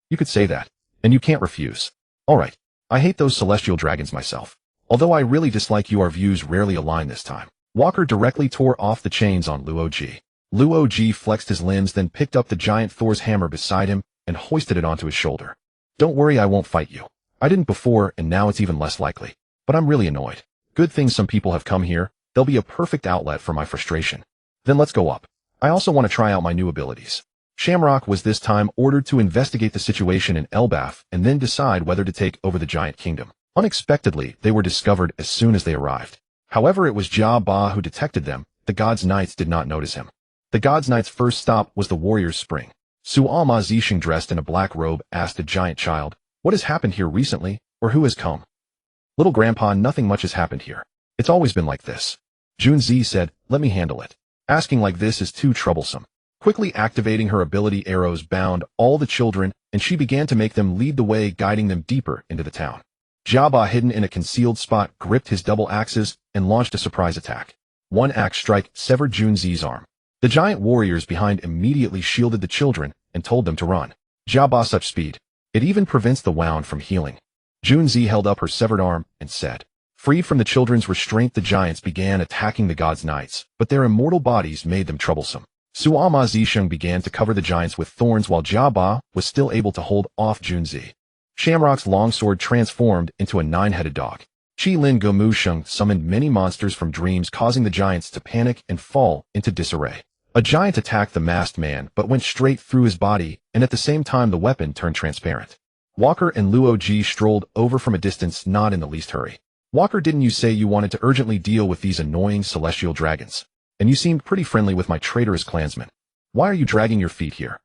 You could say that, and you can't refuse. All right. I hate those celestial dragons myself. Although I really dislike you, our views rarely align this time. Walker directly tore off the chains on Luoji. Luoji flexed his limbs, then picked up the giant Thor's hammer beside him and hoisted it onto his shoulder. Don't worry, I won't fight you. I didn't before, and now it's even less likely. But I'm really annoyed. Good thing some people have come here. They'll be a perfect outlet for my frustration. Then let's go up. I also want to try out my new abilities. Shamrock was this time ordered to investigate the situation in Elbaf and then decide whether to take over the giant kingdom. Unexpectedly, they were discovered as soon as they arrived. However, it was Jia Ba who detected them. The gods' knights did not notice him. The gods' knights' first stop was the warrior's spring. Suama Zixing, dressed in a black robe, asked a giant child, what has happened here recently, or who has come? Little grandpa, nothing much has happened here. It's always been like this. Junzi said, let me handle it. Asking like this is too troublesome. Quickly activating her ability, arrows bound all the children, and she began to make them lead the way, guiding them deeper into the town. Jia Ba, hidden in a concealed spot, gripped his double axes and launched a surprise attack. One axe strike severed Junzi's arm. The giant warriors behind immediately shielded the children and told them to run. Jia Ba, such speed. It even prevents the wound from healing. Junzi held up her severed arm and said, freed from the children's restraint, the giants began attacking the gods' knights, but their immortal bodies made them troublesome. Suama Zixing began to cover the giants with thorns while Jia Ba was still able to hold off Junzi. Shamrock's longsword transformed into a 9-headed dog. Qi Lin Gomu Sheng summoned many monsters from dreams, causing the giants to panic and fall into disarray. A giant attacked the masked man but went straight through his body, and at the same time the weapon turned transparent. Walker and Luoji strolled over from a distance, not in the least hurry. Walker, didn't you say you wanted to urgently deal with these annoying celestial dragons? And you seemed pretty friendly with my traitorous clansmen. Why are you dragging your feet here?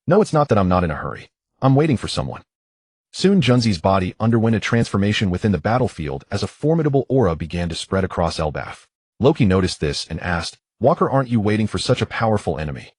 No, it's not that I'm not in a hurry. I'm waiting for someone. Soon Junzi's body underwent a transformation within the battlefield as a formidable aura began to spread across Elbaf. Loki noticed this and asked, Walker, aren't you waiting for such a powerful enemy?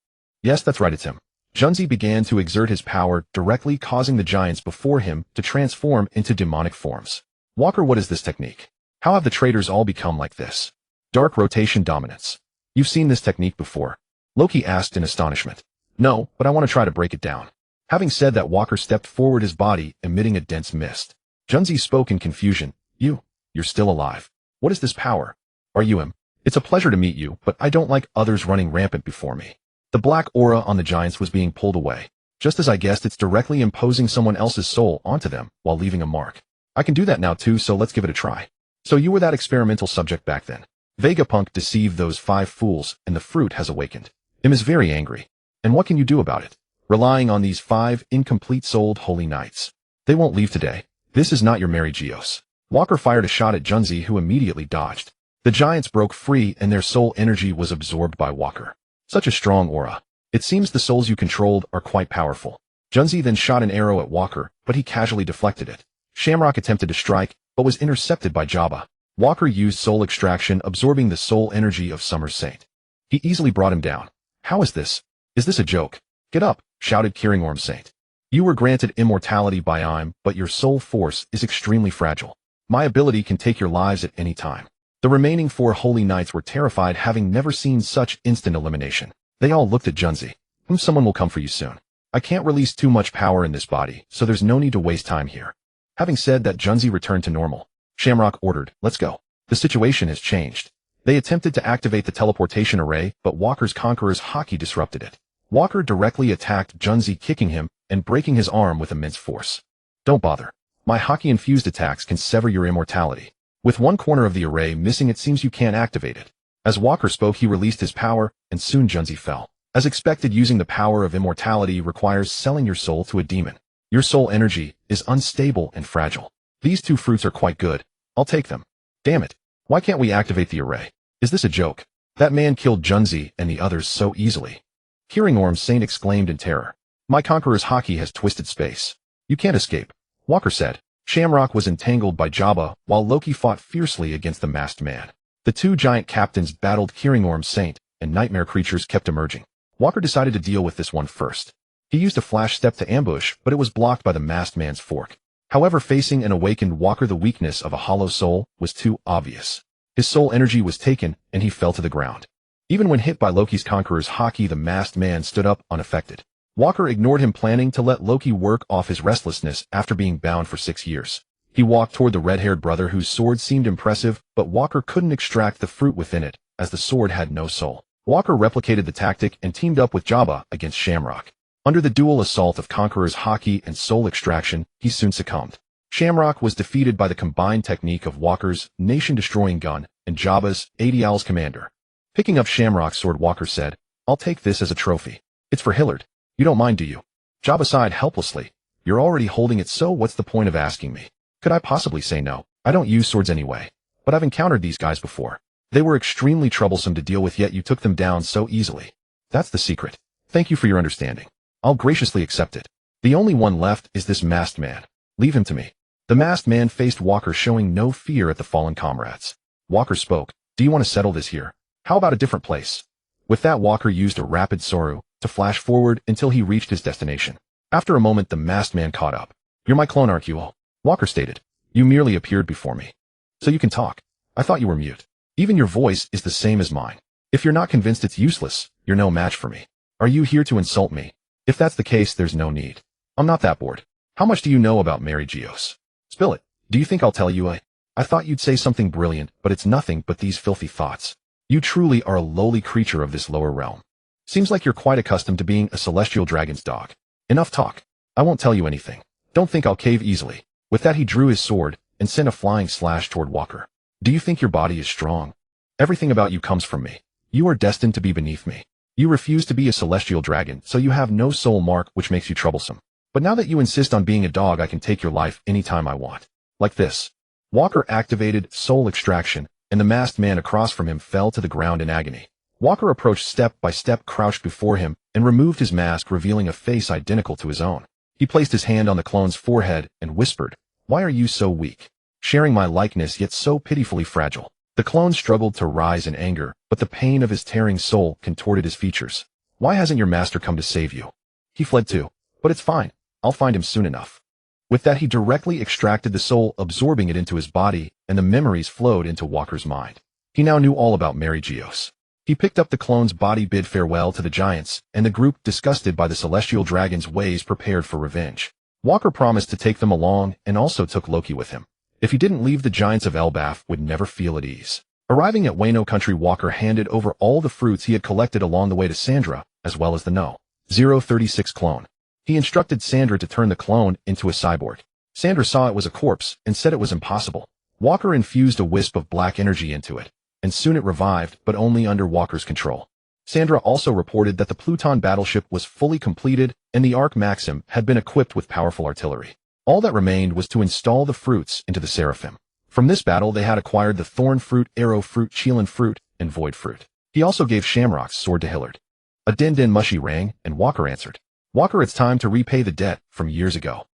Yes, that's right, it's him. Junzi began to exert his power, directly causing the giants before him to transform into demonic forms. Walker, what is this technique? How have the traitors all become like this? Dark rotation dominance. You've seen this technique before? Loki asked in astonishment. No, but I want to try to break it down. Having said that, Walker stepped forward, his body emitting a dense mist. Junzi spoke in confusion. You're still alive. What is this power? Are you him? It's a pleasure to meet you, but I don't like others running rampant before me. The black aura on the giants was being pulled away. Just as I guessed, it's directly imposing someone else's soul onto them while leaving a mark. I can do that now too, so let's give it a try. So you were that experimental subject back then. Vegapunk deceived those 5 fools, and the fruit has awakened. Im is very angry. And what can you do about it? Relying on these 5 incomplete-souled holy knights. They won't leave today. This is not your merry Geos. Walker fired a shot at Junzi, who immediately dodged. The giants broke free and their soul energy was absorbed by Walker. Such a strong aura. It seems the souls you controlled are quite powerful. Junzi then shot an arrow at Walker, but he casually deflected it. Shamrock attempted to strike, but was intercepted by Jabba. Walker used soul extraction, absorbing the soul energy of Summer Saint. He easily brought him down. How is this? Is this a joke? Get up, shouted Kiringorm Saint. You were granted immortality by Im, but your soul force is extremely fragile. My ability can take your lives at any time. The remaining 4 holy knights were terrified, having never seen such instant elimination. They all looked at Junzi. Someone will come for you soon. I can't release too much power in this body, so there's no need to waste time here. Having said that, Junzi returned to normal. Shamrock ordered, let's go. The situation has changed. They attempted to activate the teleportation array, but Walker's Conqueror's Haki disrupted it. Walker directly attacked Junzi, kicking him and breaking his arm with immense force. Don't bother. My Haki-infused attacks can sever your immortality. With one corner of the array missing, it seems you can't activate it. As Walker spoke, he released his power, and soon Junzi fell. As expected, using the power of immortality requires selling your soul to a demon. Your soul energy is unstable and fragile. These two fruits are quite good. I'll take them. Damn it. Why can't we activate the array? Is this a joke? That man killed Junzi and the others so easily. Hearing Orm, Saint exclaimed in terror. My conqueror's Haki has twisted space. You can't escape, Walker said. Shamrock was entangled by Jabba, while Loki fought fiercely against the masked man. The two giant captains battled. Kiringorm Saint, and nightmare creatures kept emerging. Walker decided to deal with this one first. He used a flash step to ambush, but it was blocked by the masked man's fork. However, facing an awakened Walker, the weakness of a hollow soul was too obvious. His soul energy was taken, and he fell to the ground. Even when hit by Loki's conqueror's Haki, the masked man stood up unaffected. Walker ignored him, planning to let Loki work off his restlessness after being bound for 6 years. He walked toward the red-haired brother, whose sword seemed impressive, but Walker couldn't extract the fruit within it, as the sword had no soul. Walker replicated the tactic and teamed up with Jabba against Shamrock. Under the dual assault of Conqueror's Haki and soul extraction, he soon succumbed. Shamrock was defeated by the combined technique of Walker's nation-destroying gun and Jabba's Adial's commander. Picking up Shamrock's sword, Walker said, I'll take this as a trophy. It's for Hillard. You don't mind, do you? Jabba sighed helplessly. You're already holding it, so what's the point of asking me? Could I possibly say no? I don't use swords anyway. But I've encountered these guys before. They were extremely troublesome to deal with, yet you took them down so easily. That's the secret. Thank you for your understanding. I'll graciously accept it. The only one left is this masked man. Leave him to me. The masked man faced Walker, showing no fear at the fallen comrades. Walker spoke. Do you want to settle this here? How about a different place? With that, Walker used a rapid Soru to flash forward until he reached his destination. After a moment, the masked man caught up. You're my clone, aren't you? Walker stated. You merely appeared before me. So you can talk. I thought you were mute. Even your voice is the same as mine. If you're not convinced it's useless, you're no match for me. Are you here to insult me? If that's the case, there's no need. I'm not that bored. How much do you know about Mary Geos? Spill it. Do you think I'll tell you? I thought you'd say something brilliant, but it's nothing but these filthy thoughts. You truly are a lowly creature of this lower realm. Seems like you're quite accustomed to being a celestial dragon's dog. Enough talk. I won't tell you anything. Don't think I'll cave easily. With that, he drew his sword and sent a flying slash toward Walker. Do you think your body is strong? Everything about you comes from me. You are destined to be beneath me. You refuse to be a celestial dragon, so you have no soul mark, which makes you troublesome. But now that you insist on being a dog, I can take your life anytime I want. Like this. Walker activated soul extraction, and the masked man across from him fell to the ground in agony. Walker approached step by step, crouched before him, and removed his mask, revealing a face identical to his own. He placed his hand on the clone's forehead and whispered, Why are you so weak? Sharing my likeness, yet so pitifully fragile. The clone struggled to rise in anger, but the pain of his tearing soul contorted his features. Why hasn't your master come to save you? He fled too. But it's fine. I'll find him soon enough. With that, he directly extracted the soul, absorbing it into his body, and the memories flowed into Walker's mind. He now knew all about Mary Geos. He picked up the clone's body, bid farewell to the giants, and the group, disgusted by the celestial dragon's ways, prepared for revenge. Walker promised to take them along, and also took Loki with him. If he didn't leave, the giants of Elbaf would never feel at ease. Arriving at Wano country, Walker handed over all the fruits he had collected along the way to Sandra, as well as the No. 036 clone. He instructed Sandra to turn the clone into a cyborg. Sandra saw it was a corpse and said it was impossible. Walker infused a wisp of black energy into it, and soon it revived, but only under Walker's control. Sandra also reported that the Pluton battleship was fully completed and the Arc Maxim had been equipped with powerful artillery. All that remained was to install the fruits into the Seraphim. From this battle, they had acquired the Thorn Fruit, Arrow Fruit, Chelan Fruit, and Void Fruit. He also gave Shamrock's sword to Hillard. A din-din mushy rang, and Walker answered. Walker, it's time to repay the debt from years ago.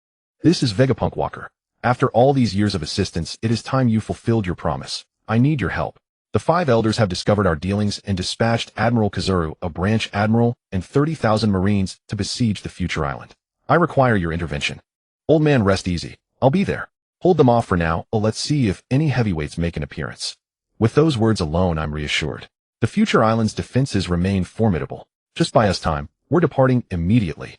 This is Vegapunk, Walker. After all these years of assistance, it is time you fulfilled your promise. I need your help. The 5 elders have discovered our dealings and dispatched Admiral Kazuru, a branch admiral, and 30,000 marines to besiege the future island. I require your intervention. Old man, rest easy. I'll be there. Hold them off for now. Let's see if any heavyweights make an appearance. With those words alone, I'm reassured. The future island's defenses remain formidable. Just buy us time. We're departing immediately.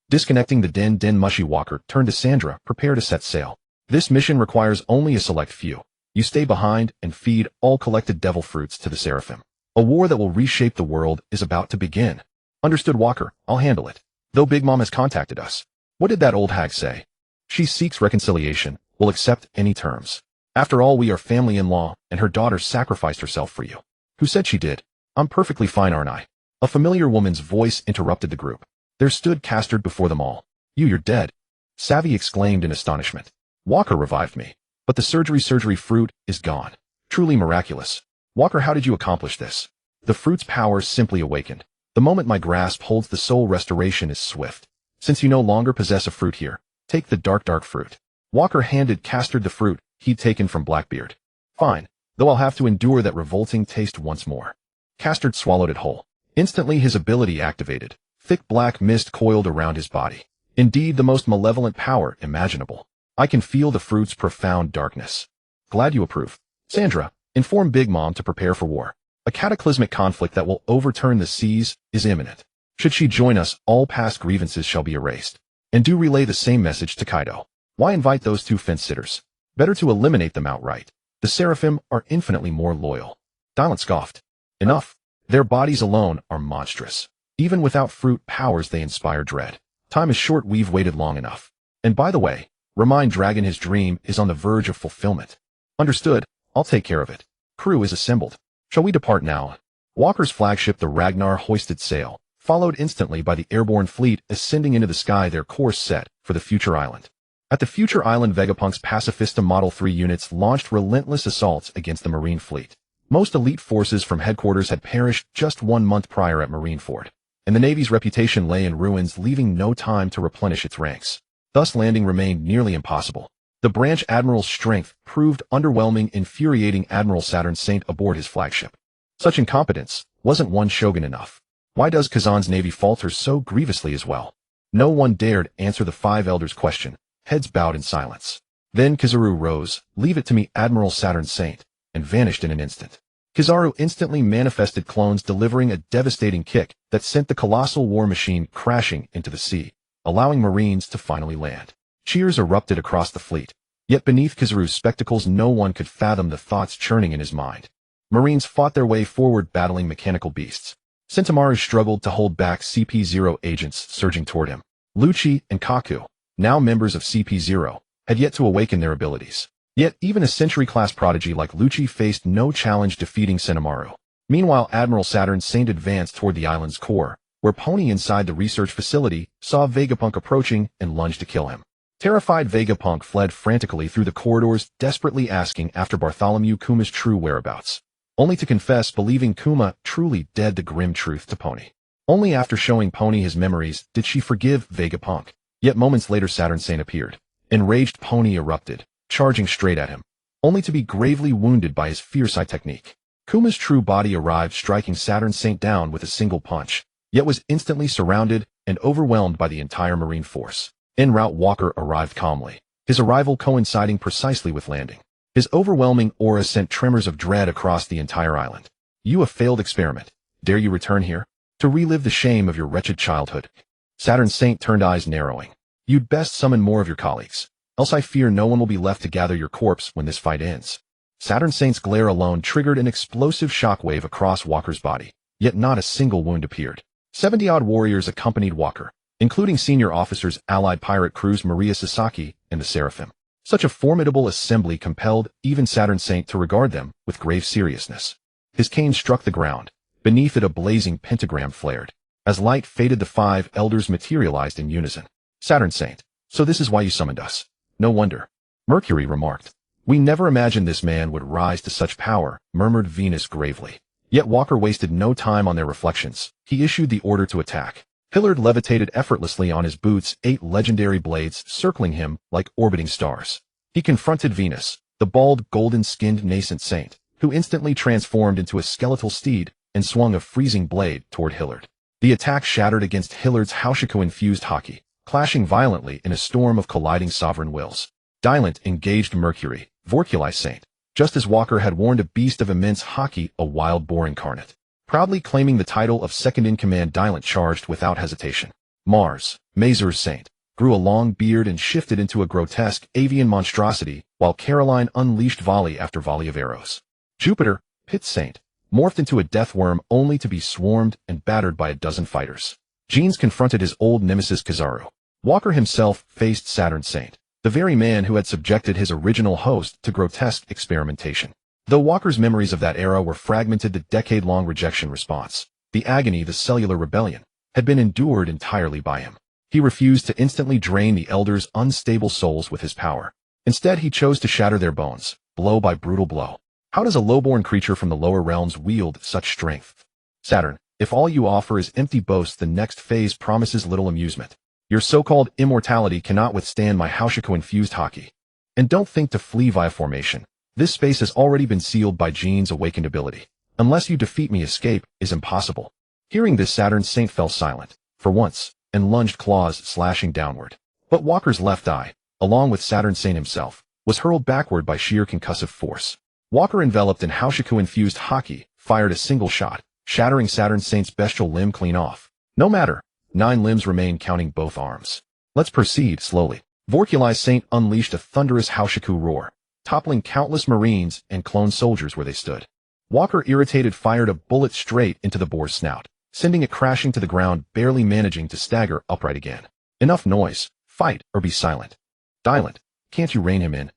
Disconnecting the din-din mushy, Walker turned to Sandra, prepare to set sail. This mission requires only a select few. You stay behind and feed all collected devil fruits to the Seraphim. A war that will reshape the world is about to begin. Understood, Walker. I'll handle it. Though Big Mom has contacted us. What did that old hag say? She seeks reconciliation, will accept any terms. After all, we are family-in-law, and her daughter sacrificed herself for you. Who said she did? I'm perfectly fine, aren't I? A familiar woman's voice interrupted the group. There stood Castard before them all. You're dead. Savvy exclaimed in astonishment. Walker revived me. But the surgery fruit is gone. Truly miraculous. Walker, how did you accomplish this? The fruit's power simply awakened. The moment my grasp holds the soul, restoration is swift. Since you no longer possess a fruit here, take the dark fruit. Walker handed Castard the fruit he'd taken from Blackbeard. Fine, though I'll have to endure that revolting taste once more. Castard swallowed it whole. Instantly his ability activated. Thick black mist coiled around his body. Indeed, the most malevolent power imaginable. I can feel the fruit's profound darkness. Glad you approve. Sandra, inform Big Mom to prepare for war. A cataclysmic conflict that will overturn the seas is imminent. Should she join us, all past grievances shall be erased. And do relay the same message to Kaido. Why invite those two fence-sitters? Better to eliminate them outright. The Seraphim are infinitely more loyal. Dylan scoffed. Enough. Their bodies alone are monstrous. Even without fruit powers, they inspire dread. Time is short, we've waited long enough. And by the way, remind Dragon his dream is on the verge of fulfillment. Understood, I'll take care of it. Crew is assembled. Shall we depart now? Walker's flagship, the Ragnar, hoisted sail, followed instantly by the airborne fleet ascending into the sky, their course set for the future island. At the future island, Vegapunk's Pacifista Model 3 units launched relentless assaults against the Marine fleet. Most elite forces from headquarters had perished just 1 month prior at Marineford, and the Navy's reputation lay in ruins, leaving no time to replenish its ranks. Thus landing remained nearly impossible. The branch admiral's strength proved underwhelming, infuriating Admiral Saturn Saint aboard his flagship. Such incompetence, wasn't one shogun enough? Why does Kazan's navy falter so grievously as well? No one dared answer the five elders' question, heads bowed in silence. Then Kizaru rose, leave it to me, Admiral Saturn Saint, and vanished in an instant. Kizaru instantly manifested clones, delivering a devastating kick that sent the colossal war machine crashing into the sea, allowing Marines to finally land. Cheers erupted across the fleet. Yet beneath Kizaru's spectacles, no one could fathom the thoughts churning in his mind. Marines fought their way forward, battling mechanical beasts. Sentomaru struggled to hold back CP0 agents surging toward him. Lucci and Kaku, now members of CP0, had yet to awaken their abilities. Yet even a century-class prodigy like Lucci faced no challenge defeating Sentomaru. Meanwhile, Admiral Saturn Saint advanced toward the island's core, where Pony inside the research facility saw Vegapunk approaching and lunged to kill him. Terrified, Vegapunk fled frantically through the corridors, desperately asking after Bartholomew Kuma's true whereabouts, only to confess believing Kuma truly dead, the grim truth to Pony. Only after showing Pony his memories did she forgive Vegapunk. Yet moments later, Saturn Saint appeared. Enraged, Pony erupted, charging straight at him, only to be gravely wounded by his fierce eye technique. Kuma's true body arrived, striking Saturn Saint down with a single punch, yet was instantly surrounded and overwhelmed by the entire Marine force. En route, Walker arrived calmly, his arrival coinciding precisely with landing. His overwhelming aura sent tremors of dread across the entire island. You, a failed experiment. Dare you return here? To relive the shame of your wretched childhood? Saturn Saint turned, eyes narrowing. You'd best summon more of your colleagues, else I fear no one will be left to gather your corpse when this fight ends. Saturn Saint's glare alone triggered an explosive shockwave across Walker's body, yet not a single wound appeared. 70-odd warriors accompanied Walker, including senior officers, allied pirate crews Maria Sasaki and the Seraphim. Such a formidable assembly compelled even Saturn Saint to regard them with grave seriousness. His cane struck the ground. Beneath it, a blazing pentagram flared. As light faded, the five elders materialized in unison. Saturn Saint, so this is why you summoned us. No wonder. Mercury remarked. We never imagined this man would rise to such power, murmured Venus gravely. Yet Walker wasted no time on their reflections. He issued the order to attack. Hillard levitated effortlessly on his boots, 8 legendary blades circling him like orbiting stars. He confronted Venus, the bald, golden-skinned nascent saint, who instantly transformed into a skeletal steed and swung a freezing blade toward Hillard. The attack shattered against Hillard's Haushiko-infused haki, clashing violently in a storm of colliding sovereign wills. Dylent engaged Mercury, Vorkuli Saint, just as Walker had warned, a beast of immense haki, a wild boar incarnate. Proudly claiming the title of second-in-command, Dylent charged without hesitation. Mars, Mazur's Saint, grew a long beard and shifted into a grotesque avian monstrosity, while Caroline unleashed volley after volley of arrows. Jupiter, Pit's Saint, morphed into a death worm only to be swarmed and battered by a dozen fighters. Jeans confronted his old nemesis Kizaru. Walker himself faced Saturn Saint, the very man who had subjected his original host to grotesque experimentation. Though Walker's memories of that era were fragmented, the decade-long rejection response, the agony, the cellular rebellion, had been endured entirely by him. He refused to instantly drain the Elders' unstable souls with his power. Instead, he chose to shatter their bones, blow by brutal blow. How does a lowborn creature from the lower realms wield such strength? Saturn, if all you offer is empty boasts, the next phase promises little amusement. Your so-called immortality cannot withstand my Hashiko-infused Haki. And don't think to flee via formation. This space has already been sealed by Jean's awakened ability. Unless you defeat me, escape is impossible. Hearing this, Saturn Saint fell silent, for once, and lunged, claws slashing downward. But Walker's left eye, along with Saturn Saint himself, was hurled backward by sheer concussive force. Walker, enveloped in Hashiko-infused Haki, fired a single shot, shattering Saturn Saint's bestial limb clean off. No matter. 9 limbs remain, counting both arms. Let's proceed slowly. Vorkulai Saint unleashed a thunderous Hashiko roar, toppling countless Marines and clone soldiers where they stood. Walker, irritated, fired a bullet straight into the boar's snout, sending it crashing to the ground, barely managing to stagger upright again. Enough noise. Fight or be silent. Dilent, can't you rein him in?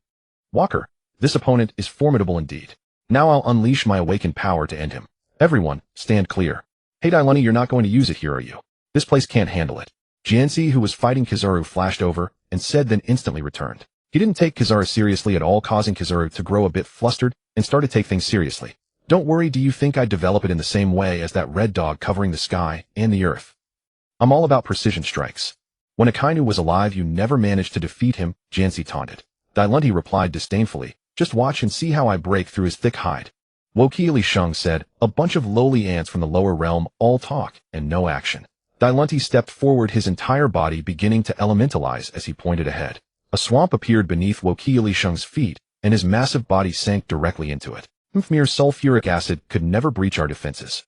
Walker, this opponent is formidable indeed. Now I'll unleash my awakened power to end him. Everyone, stand clear. Hey Dilunny, you're not going to use it here, are you? This place can't handle it. Jianzi, who was fighting Kizaru, flashed over and said, then instantly returned. He didn't take Kizaru seriously at all, causing Kizaru to grow a bit flustered and start to take things seriously. Don't worry, do you think I'd develop it in the same way as that red dog covering the sky and the earth? I'm all about precision strikes. When Akainu was alive, you never managed to defeat him, Jianzi taunted. Dilunty replied disdainfully, just watch and see how I break through his thick hide. Wokiili Shung said, a bunch of lowly ants from the lower realm, all talk and no action. Dilunty stepped forward, his entire body beginning to elementalize as he pointed ahead. A swamp appeared beneath Wokiili Shung's feet, and his massive body sank directly into it. Mere sulfuric acid could never breach our defenses.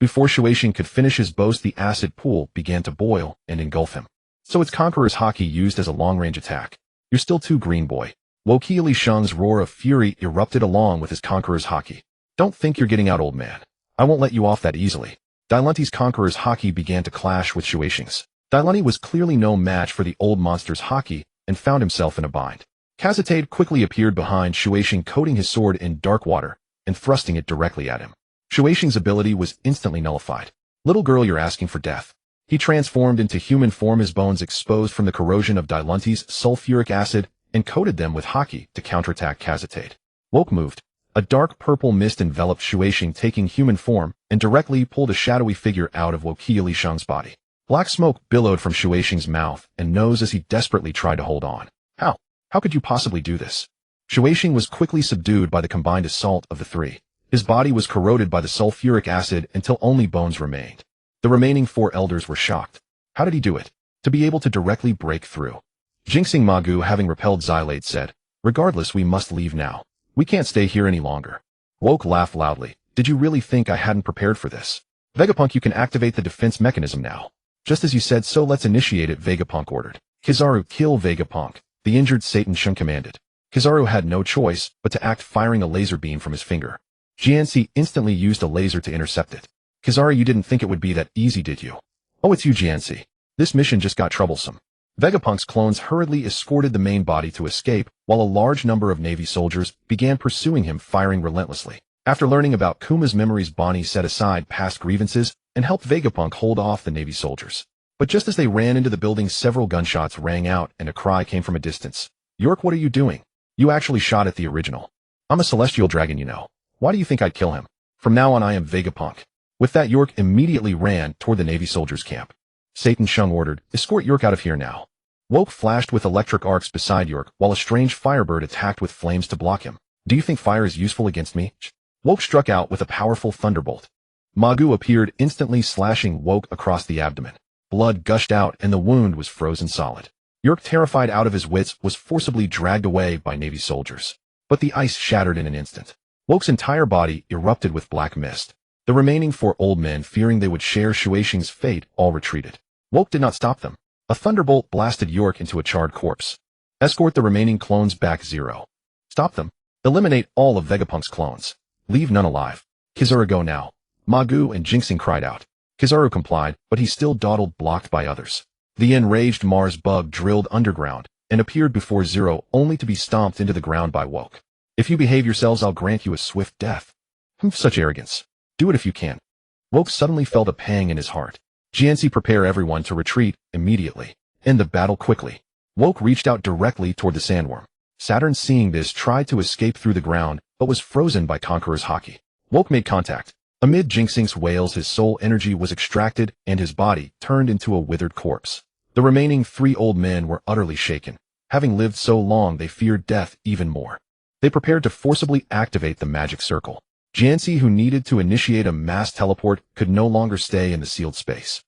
Before Shueishin could finish his boast, the acid pool began to boil and engulf him. So it's Conqueror's Haki used as a long-range attack. You're still too green, boy. Wokiili Shung's roar of fury erupted along with his Conqueror's Haki. Don't think you're getting out, old man. I won't let you off that easily. Dilunty's Conqueror's Haki began to clash with Shueishin's. Dilunty was clearly no match for the old monster's Haki and found himself in a bind. Kazatade quickly appeared behind Shueishin, coating his sword in dark water and thrusting it directly at him. Shueishin's ability was instantly nullified. Little girl, you're asking for death. He transformed into human form, his bones exposed from the corrosion of Dilunty's sulfuric acid, and coated them with Haki to counterattack Kazatade. Woke moved. A dark purple mist enveloped Shueishin, taking human form, and directly pulled a shadowy figure out of Wokiili Shung's body. Black smoke billowed from Shueishin's mouth and nose as he desperately tried to hold on. How could you possibly do this? Shueishin was quickly subdued by the combined assault of the three. His body was corroded by the sulfuric acid until only bones remained. The remaining 4 elders were shocked. How did he do it? To be able to directly break through. Jinxing Magu, having repelled Xylate, said, regardless, we must leave now. We can't stay here any longer. Woke laughed loudly. Did you really think I hadn't prepared for this? Vegapunk, you can activate the defense mechanism now. Just as you said, so let's initiate it, Vegapunk ordered. Kizaru, kill Vegapunk, the injured Satan Shun commanded. Kizaru had no choice but to act, firing a laser beam from his finger. Jianzi instantly used a laser to intercept it. Kizaru, you didn't think it would be that easy, did you? Oh, it's you, Jianzi. This mission just got troublesome. Vegapunk's clones hurriedly escorted the main body to escape, while a large number of Navy soldiers began pursuing him, firing relentlessly. After learning about Kuma's memories, Bonnie set aside past grievances and helped Vegapunk hold off the Navy soldiers. But just as they ran into the building, several gunshots rang out and a cry came from a distance. York, what are you doing? You actually shot at the original. I'm a celestial dragon, you know. Why do you think I'd kill him? From now on, I am Vegapunk. With that, York immediately ran toward the Navy soldiers' camp. Satan Shung ordered, escort York out of here now. Woke flashed with electric arcs beside York, while a strange firebird attacked with flames to block him. Do you think fire is useful against me? Woke struck out with a powerful thunderbolt. Magu appeared, instantly slashing Woke across the abdomen. Blood gushed out and the wound was frozen solid. York, terrified out of his wits, was forcibly dragged away by Navy soldiers. But the ice shattered in an instant. Woke's entire body erupted with black mist. The remaining 4 old men, fearing they would share Shueishin's fate, all retreated. Woke did not stop them. A thunderbolt blasted York into a charred corpse. Escort the remaining clones back, 0. Stop them. Eliminate all of Vegapunk's clones. Leave none alive. Kizaru, go now. Magu and Jinxing cried out. Kizaru complied, but he still dawdled, blocked by others. The enraged Mars bug drilled underground and appeared before Zero, only to be stomped into the ground by Woke. If you behave yourselves, I'll grant you a swift death. Such arrogance. Do it if you can. Woke suddenly felt a pang in his heart. Jianxi, prepare everyone to retreat immediately. End the battle quickly. Woke reached out directly toward the sandworm. Saturn, seeing this, tried to escape through the ground, but was frozen by Conqueror's Haki. Woke made contact. Amid Jinxing's wails, his soul energy was extracted, and his body turned into a withered corpse. The remaining 3 old men were utterly shaken. Having lived so long, they feared death even more. They prepared to forcibly activate the magic circle. Jianxi, who needed to initiate a mass teleport, could no longer stay in the sealed space.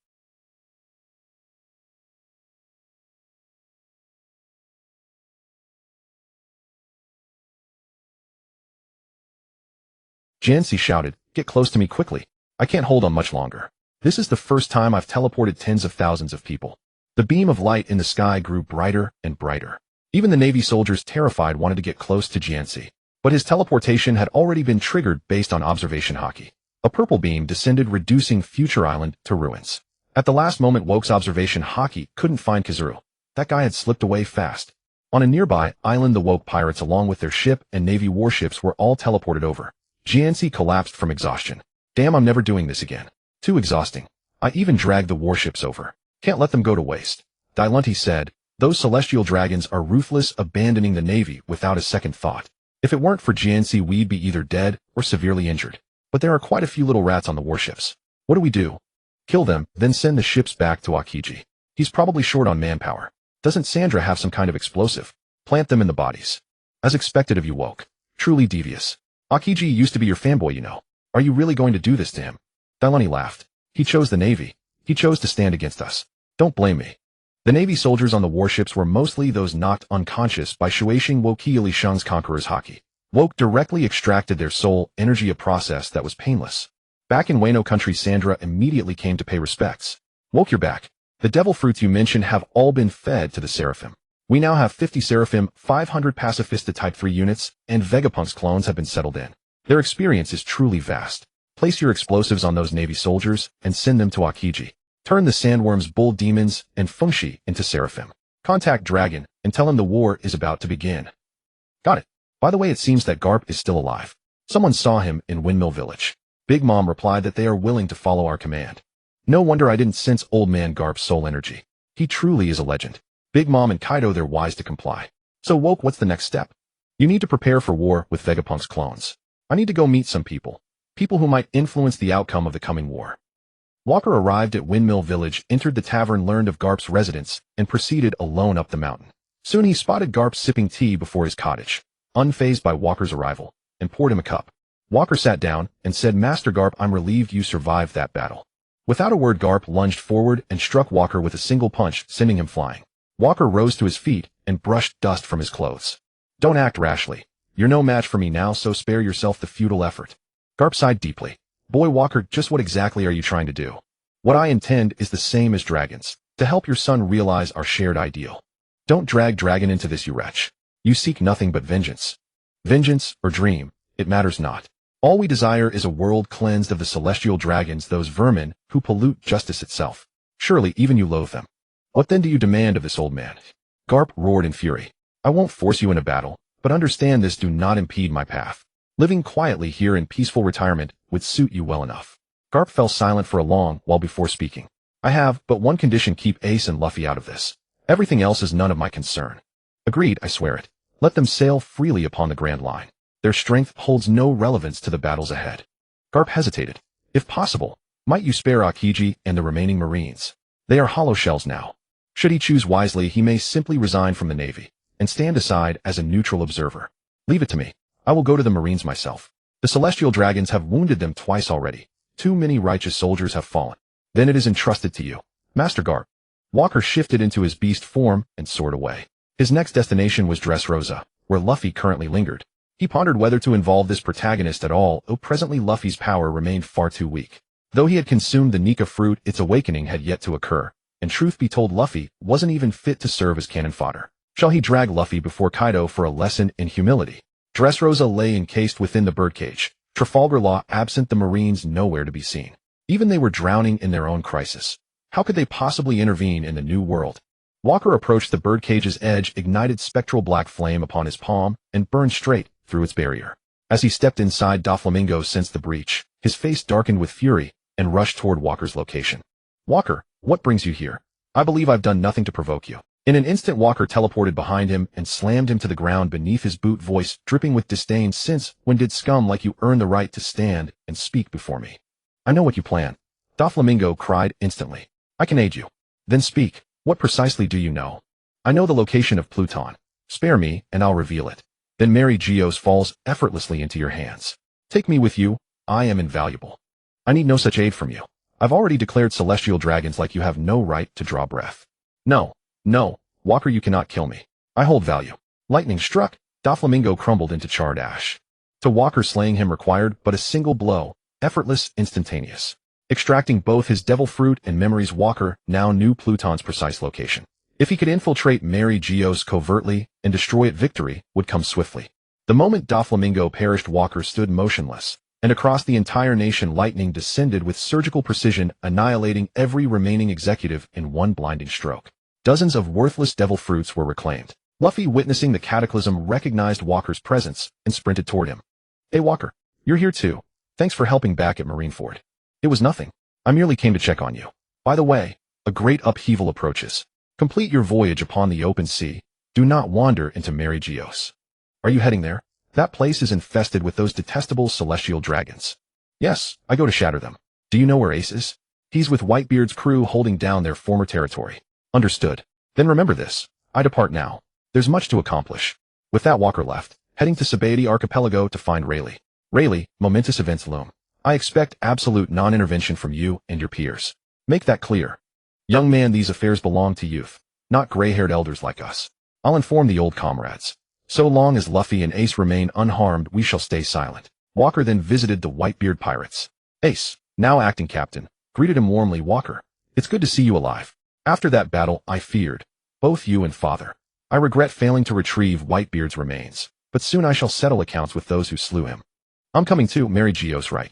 Jianxi shouted, "Get close to me quickly. I can't hold on much longer. This is the first time I've teleported tens of thousands of people." The beam of light in the sky grew brighter and brighter. Even the Navy soldiers, terrified, wanted to get close to Jianxi. But his teleportation had already been triggered based on observation Haki. A purple beam descended, reducing Future Island to ruins. At the last moment, Woke's observation Haki couldn't find Kizaru. That guy had slipped away fast. On a nearby island, the Woke Pirates, along with their ship and Navy warships, were all teleported over. Jianxi collapsed from exhaustion. Damn, I'm never doing this again. Too exhausting. I even dragged the warships over. Can't let them go to waste. Dailunti said, those celestial dragons are ruthless, abandoning the Navy without a second thought. If it weren't for Jianxi, we'd be either dead or severely injured. But there are quite a few little rats on the warships. What do we do? Kill them, then send the ships back to Akiji. He's probably short on manpower. Doesn't Sandra have some kind of explosive? Plant them in the bodies. As expected of you, Woke. Truly devious. Akiji used to be your fanboy, you know. Are you really going to do this to him? Dailunti laughed. He chose the Navy. He chose to stand against us. Don't blame me. The Navy soldiers on the warships were mostly those knocked unconscious by Shueishing Woke Li Shang's Conqueror's Haki. Woke directly extracted their soul energy, a process that was painless. Back in Wano country, Sandra immediately came to pay respects. Woke, you're back. The devil fruits you mentioned have all been fed to the Seraphim. We now have 50 Seraphim, 500 Pacifista Type 3 units, and Vegapunk's clones have been settled in. Their experience is truly vast. Place your explosives on those Navy soldiers and send them to Akiji. Turn the sandworms, bull demons, and Fengshi into Seraphim. Contact Dragon and tell him the war is about to begin. Got it. By the way, it seems that Garp is still alive. Someone saw him in Windmill Village. Big Mom replied that they are willing to follow our command. No wonder I didn't sense old man Garp's soul energy. He truly is a legend. Big Mom and Kaido, they're wise to comply. So Woke, what's the next step? You need to prepare for war with Vegapunk's clones. I need to go meet some people. People who might influence the outcome of the coming war. Walker arrived at Windmill Village, entered the tavern, learned of Garp's residence, and proceeded alone up the mountain. Soon he spotted Garp sipping tea before his cottage, unfazed by Walker's arrival, and poured him a cup. Walker sat down and said, Master Garp, I'm relieved you survived that battle. Without a word, Garp lunged forward and struck Walker with a single punch, sending him flying. Walker rose to his feet and brushed dust from his clothes. Don't act rashly. You're no match for me now, so spare yourself the futile effort. Garp sighed deeply. Boy Walker, just what exactly are you trying to do? What I intend is the same as Dragon's, to help your son realize our shared ideal. Don't drag Dragon into this, you wretch. You seek nothing but vengeance. Vengeance or dream, it matters not. All we desire is a world cleansed of the celestial dragons, those vermin who pollute justice itself. Surely even you loathe them. What then do you demand of this old man? Garp roared in fury. I won't force you in a battle, but understand this, do not impede my path. Living quietly here in peaceful retirement would suit you well enough. Garp fell silent for a long while before speaking. I have but one condition, keep Ace and Luffy out of this. Everything else is none of my concern. Agreed, I swear it. Let them sail freely upon the Grand Line. Their strength holds no relevance to the battles ahead. Garp hesitated. If possible, might you spare Akiji and the remaining Marines? They are hollow shells now. Should he choose wisely, he may simply resign from the Navy and stand aside as a neutral observer. Leave it to me. I will go to the Marines myself. The celestial dragons have wounded them twice already. Too many righteous soldiers have fallen. Then it is entrusted to you, Master Garp. Walker shifted into his beast form and soared away. His next destination was Dressrosa, where Luffy currently lingered. He pondered whether to involve this protagonist at all, though presently Luffy's power remained far too weak. Though he had consumed the Nika fruit, its awakening had yet to occur, and truth be told, Luffy wasn't even fit to serve as cannon fodder. Shall he drag Luffy before Kaido for a lesson in humility? Dressrosa lay encased within the birdcage, Trafalgar Law absent the Marines nowhere to be seen. Even they were drowning in their own crisis. How could they possibly intervene in the new world? Walker approached the birdcage's edge, ignited spectral black flame upon his palm, and burned straight through its barrier. As he stepped inside, Doflamingo sensed the breach. His face darkened with fury and rushed toward Walker's location. Walker, what brings you here? I believe I've done nothing to provoke you. In an instant, Walker teleported behind him and slammed him to the ground beneath his boot, voice dripping with disdain. Since when did scum like you earn the right to stand and speak before me? I know what you plan. Doflamingo cried instantly. I can aid you. Then speak. What precisely do you know? I know the location of Pluton. Spare me, and I'll reveal it. Then Mary Geos falls effortlessly into your hands. Take me with you. I am invaluable. I need no such aid from you. I've already declared celestial dragons like you have no right to draw breath. No, Walker, you cannot kill me. I hold value. Lightning struck. Doflamingo crumbled into charred ash. To Walker, slaying him required but a single blow, effortless, instantaneous. Extracting both his devil fruit and memories, Walker now knew Pluton's precise location. If he could infiltrate Mary Geos covertly and destroy it, victory would come swiftly. The moment Doflamingo perished, Walker stood motionless, and across the entire nation lightning descended with surgical precision, annihilating every remaining executive in one blinding stroke. Dozens of worthless devil fruits were reclaimed. Luffy, witnessing the cataclysm, recognized Walker's presence and sprinted toward him. Hey Walker, you're here too. Thanks for helping back at Marineford. It was nothing. I merely came to check on you. By the way, a great upheaval approaches. Complete your voyage upon the open sea. Do not wander into Mary Geos. Are you heading there? That place is infested with those detestable celestial dragons. Yes, I go to shatter them. Do you know where Ace is? He's with Whitebeard's crew holding down their former territory. Understood. Then remember this. I depart now. There's much to accomplish. With that, Walker left, heading to Sabaody Archipelago to find Rayleigh. Rayleigh, momentous events loom. I expect absolute non-intervention from you and your peers. Make that clear. Young man, these affairs belong to youth, not gray-haired elders like us. I'll inform the old comrades. So long as Luffy and Ace remain unharmed, we shall stay silent. Walker then visited the Whitebeard pirates. Ace, now acting captain, greeted him warmly. Walker, it's good to see you alive. After that battle, I feared both you and father. I regret failing to retrieve Whitebeard's remains, but soon I shall settle accounts with those who slew him. I'm coming too, Mary Geos, right?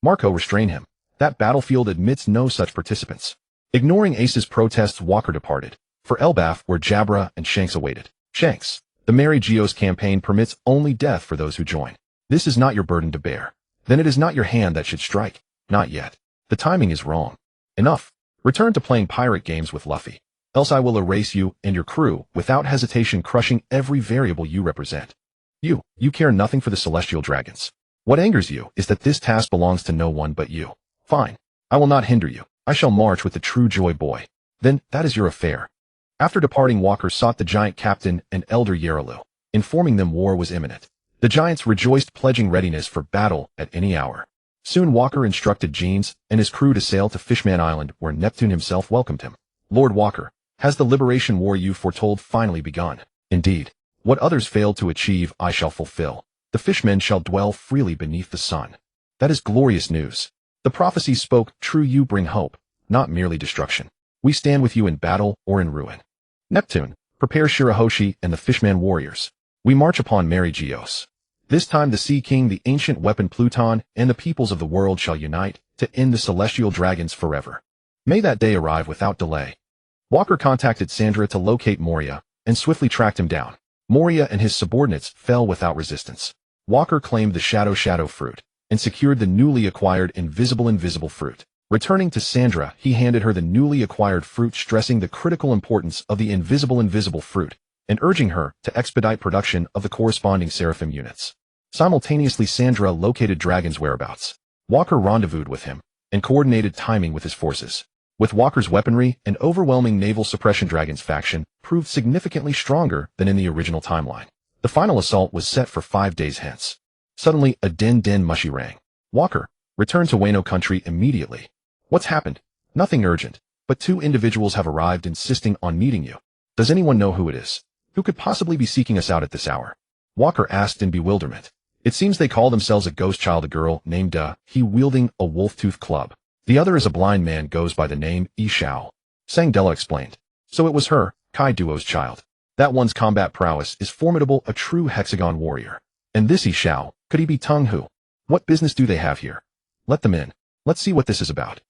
Marco, restrain him. That battlefield admits no such participants. Ignoring Ace's protests, Walker departed for Elbaf, where Jabra and Shanks awaited. Shanks, the Mary Geos campaign permits only death for those who join. This is not your burden to bear. Then it is not your hand that should strike. Not yet. The timing is wrong. Enough. Return to playing pirate games with Luffy. Else I will erase you and your crew without hesitation, crushing every variable you represent. You care nothing for the celestial dragons. What angers you is that this task belongs to no one but you. Fine. I will not hinder you. I shall march with the true Joy Boy. Then, that is your affair. After departing, Walker sought the giant captain and elder Yarelu, informing them war was imminent. The giants rejoiced, pledging readiness for battle at any hour. Soon Walker instructed Jeans and his crew to sail to Fishman Island, where Neptune himself welcomed him. Lord Walker, has the liberation war you foretold finally begun? Indeed. What others failed to achieve, I shall fulfill. The fishmen shall dwell freely beneath the sun. That is glorious news. The prophecy spoke true. You bring hope, not merely destruction. We stand with you in battle or in ruin. Neptune, prepare Shirahoshi and the Fishman warriors. We march upon Mary Geos. This time the Sea King, the ancient weapon Pluton, and the peoples of the world shall unite to end the celestial dragons forever. May that day arrive without delay. Walker contacted Sandra to locate Moria and swiftly tracked him down. Moria and his subordinates fell without resistance. Walker claimed the shadow fruit and secured the newly acquired invisible fruit. Returning to Sandra, he handed her the newly acquired fruit, stressing the critical importance of the invisible fruit and urging her to expedite production of the corresponding Seraphim units. Simultaneously, Sandra located Dragon's whereabouts. Walker rendezvoused with him and coordinated timing with his forces. With Walker's weaponry, an overwhelming naval suppression, Dragon's faction proved significantly stronger than in the original timeline. The final assault was set for 5 days hence. Suddenly, a din mushy rang. Walker, return to Wano country immediately. What's happened? Nothing urgent, but 2 individuals have arrived insisting on meeting you. Does anyone know who it is? Who could possibly be seeking us out at this hour? Walker asked in bewilderment. It seems they call themselves a ghost child, a girl named he wielding a wolf-tooth club. The other is a blind man, goes by the name Yi Shao. Sangdela explained. So it was her, Kai Duo's child. That one's combat prowess is formidable, a true hexagon warrior. And this Yi Shao, could he be Tung Hu? What business do they have here? Let them in. Let's see what this is about.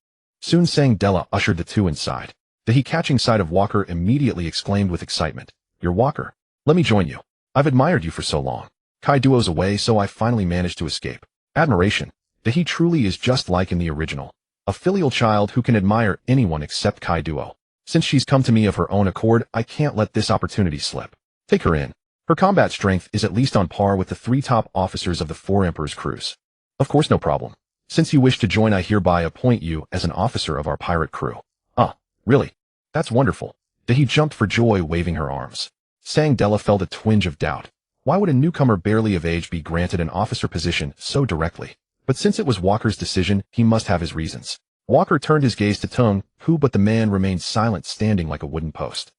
Soon Sang Della ushered the two inside. He, catching sight of Walker, immediately exclaimed with excitement, "You're Walker. Let me join you. I've admired you for so long. Kai Duo's away, so I finally managed to escape. Admiration. He truly is just like in the original. A filial child who can admire anyone except Kai Duo. Since she's come to me of her own accord, I can't let this opportunity slip. Take her in. Her combat strength is at least on par with the 3 top officers of the 4 Emperor's crews." "Of course, no problem. Since you wish to join, I hereby appoint you as an officer of our pirate crew." "Ah, really? That's wonderful." He jumped for joy, waving her arms. Sang Della felt a twinge of doubt. Why would a newcomer barely of age be granted an officer position so directly? But since it was Walker's decision, he must have his reasons. Walker turned his gaze to Tung, who but the man remained silent, standing like a wooden post.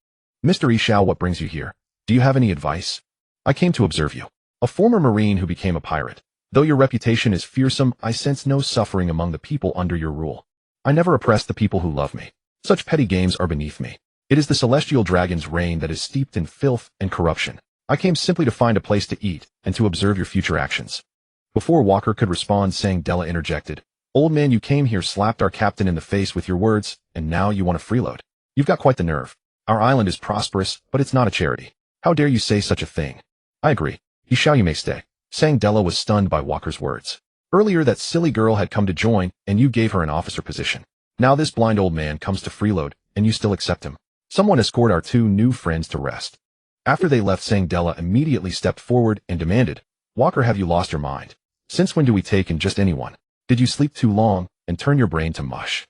"Mr. Yishao, what brings you here? Do you have any advice?" "I came to observe you. A former Marine who became a pirate. Though your reputation is fearsome, I sense no suffering among the people under your rule. I never oppress the people who love me. Such petty games are beneath me. It is the celestial dragon's reign that is steeped in filth and corruption. I came simply to find a place to eat and to observe your future actions." Before Walker could respond, Sang Della interjected, "Old man, you came here, slapped our captain in the face with your words, and now you want to freeload. You've got quite the nerve. Our island is prosperous, but it's not a charity. How dare you say such a thing?" "I agree. Yishao, you may stay." Sang Della was stunned by Walker's words. Earlier that silly girl had come to join, and you gave her an officer position. Now this blind old man comes to freeload, and you still accept him. Someone escort our 2 new friends to rest. After they left, Sang Della immediately stepped forward and demanded, "Walker, have you lost your mind? Since when do we take in just anyone? Did you sleep too long and turn your brain to mush?"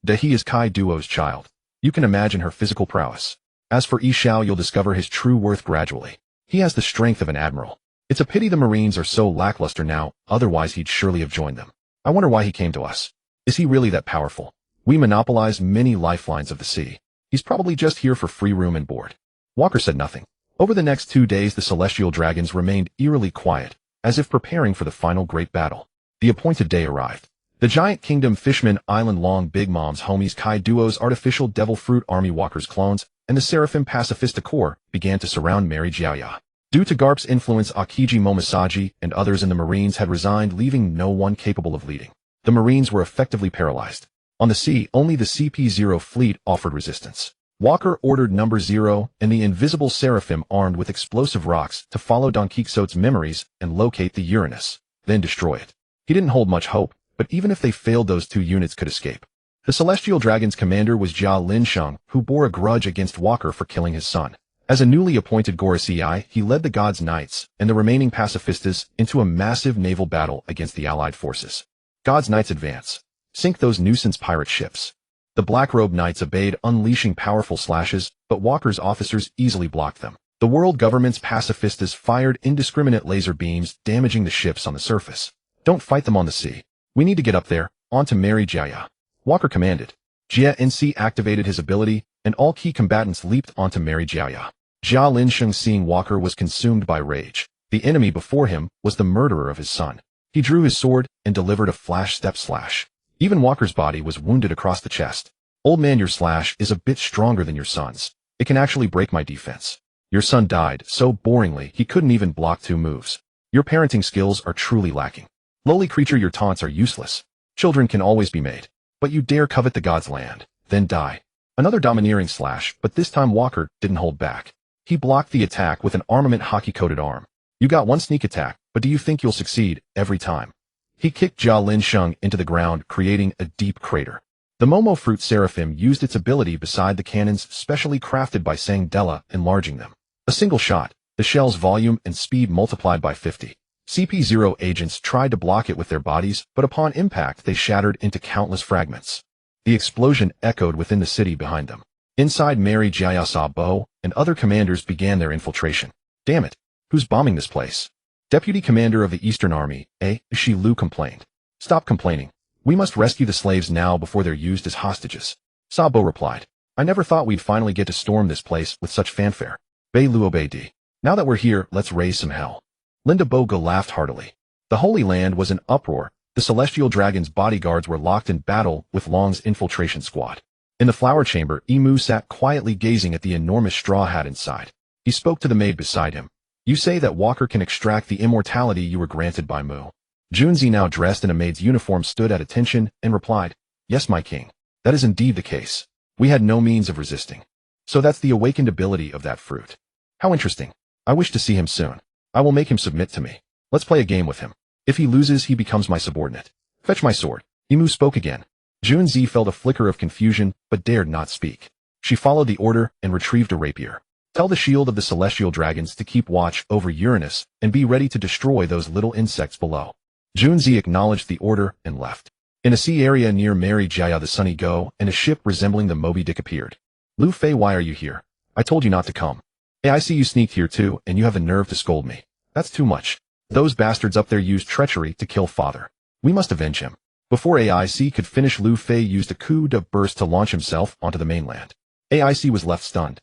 He is Kai Duo's child. You can imagine her physical prowess. As for Yishao, you'll discover his true worth gradually. He has the strength of an admiral. It's a pity the Marines are so lackluster now, otherwise he'd surely have joined them. I wonder why he came to us. Is he really that powerful? We monopolize many lifelines of the sea. He's probably just here for free room and board." Walker said nothing. Over the next 2 days, the celestial dragons remained eerily quiet, as if preparing for the final great battle. The appointed day arrived. The giant kingdom Fishman Island Long Big Mom's homies Kai Duo's artificial Devil Fruit Army Walker's clones, and the Seraphim Pacifista Corps began to surround Mary Jiaya. Due to Garp's influence, Akiji Momosaji and others in the Marines had resigned, leaving no one capable of leading. The Marines were effectively paralyzed. On the sea, only the CP-0 fleet offered resistance. Walker ordered Number 0 and the invisible Seraphim armed with explosive rocks to follow Don Quixote's memories and locate the Uranus, then destroy it. He didn't hold much hope, but even if they failed, those 2 units could escape. The Celestial Dragon's commander was Jia Linsheng, who bore a grudge against Walker for killing his son. As a newly appointed Gorosei, he led the God's Knights and the remaining pacifistas into a massive naval battle against the Allied forces. God's Knights advance. Sink those nuisance pirate ships. The Black-Robe Knights obeyed, unleashing powerful slashes, but Walker's officers easily blocked them. The world government's pacifistas fired indiscriminate laser beams, damaging the ships on the surface. "Don't fight them on the sea. We need to get up there, onto Mary Jiaya," Walker commanded. Jia NC activated his ability, and all key combatants leaped onto Mary Jiaya. Jia Linsheng, seeing Walker, was consumed by rage. The enemy before him was the murderer of his son. He drew his sword and delivered a flash step slash. Even Walker's body was wounded across the chest. "Old man, your slash is a bit stronger than your son's. It can actually break my defense. Your son died so boringly he couldn't even block 2 moves. Your parenting skills are truly lacking. Lowly creature, your taunts are useless. Children can always be made. But you dare covet the god's land, then die." Another domineering slash, but this time Walker didn't hold back. He blocked the attack with an armament Haki-coated arm. "You got one sneak attack, but do you think you'll succeed every time?" He kicked Jia Linsheng into the ground, creating a deep crater. The Momo Fruit Seraphim used its ability beside the cannons specially crafted by Sang Della, enlarging them. A single shot, the shell's volume and speed multiplied by 50. CP-0 agents tried to block it with their bodies, but upon impact they shattered into countless fragments. The explosion echoed within the city behind them. Inside, Mary Jiaya Sa Bo and other commanders began their infiltration. "Damn it! Who's bombing this place?" Deputy Commander of the Eastern Army, Shi Lu, complained. "Stop complaining. We must rescue the slaves now before they're used as hostages." Sa Bo replied, "I never thought we'd finally get to storm this place with such fanfare." Bei Luo Bei Di. "Now that we're here, let's raise some hell." Linda Boga laughed heartily. The Holy Land was in uproar. The Celestial Dragon's bodyguards were locked in battle with Long's infiltration squad. In the flower chamber, Emu sat quietly gazing at the enormous straw hat inside. He spoke to the maid beside him. "You say that Walker can extract the immortality you were granted by Mu. Junzi, now dressed in a maid's uniform, stood at attention and replied, "Yes, my king. That is indeed the case. We had no means of resisting. So that's the awakened ability of that fruit. How interesting. I wish to see him soon. I will make him submit to me. Let's play a game with him. If he loses, he becomes my subordinate. Fetch my sword." Imu spoke again. Junzi felt a flicker of confusion, but dared not speak. She followed the order and retrieved a rapier. "Tell the shield of the celestial dragons to keep watch over Uranus and be ready to destroy those little insects below." Junzi acknowledged the order and left. In a sea area near Mary Jaya, the Sunny Go, and a ship resembling the Moby Dick appeared. "Lu Fei, why are you here? I told you not to come. Hey, I see you sneaked here too, and you have the nerve to scold me. That's too much. Those bastards up there used treachery to kill father. We must avenge him." Before AIC could finish, Lu Fei used a coup de burst to launch himself onto the mainland. AIC was left stunned.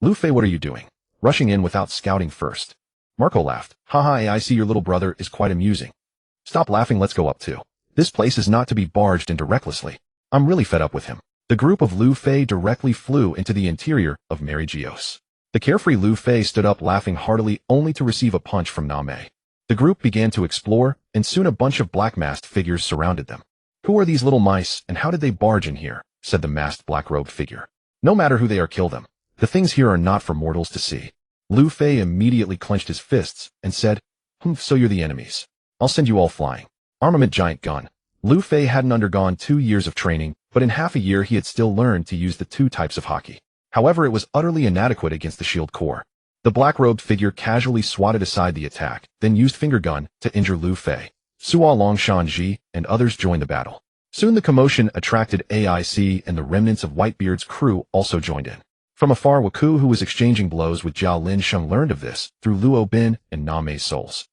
"Lu Fei, what are you doing? Rushing in without scouting first?" Marco laughed. "Haha, AIC, your little brother is quite amusing. Stop laughing, let's go up too. This place is not to be barged into recklessly. I'm really fed up with him." The group of Lu Fei directly flew into the interior of Mary Geos. The carefree Lu Fei stood up laughing heartily, only to receive a punch from Na Mei. The group began to explore, and soon a bunch of black-masked figures surrounded them. "Who are these little mice, and how did they barge in here?" said the masked black-robed figure. "No matter who they are, kill them. The things here are not for mortals to see." Lu Fei immediately clenched his fists and said, "So you're the enemies. I'll send you all flying." Armament giant gun. Lu Fei hadn't undergone 2 years of training, but in half a year he had still learned to use the 2 types of Haki. However, it was utterly inadequate against the shield corps. The black-robed figure casually swatted aside the attack, then used finger gun to injure Lu Fei. Suo Longshan and others joined the battle. Soon the commotion attracted AIC, and the remnants of Whitebeard's crew also joined in. From afar, Waku, who was exchanging blows with Jiao Lin Sheng, learned of this through Luo Bin and Na Mei's souls.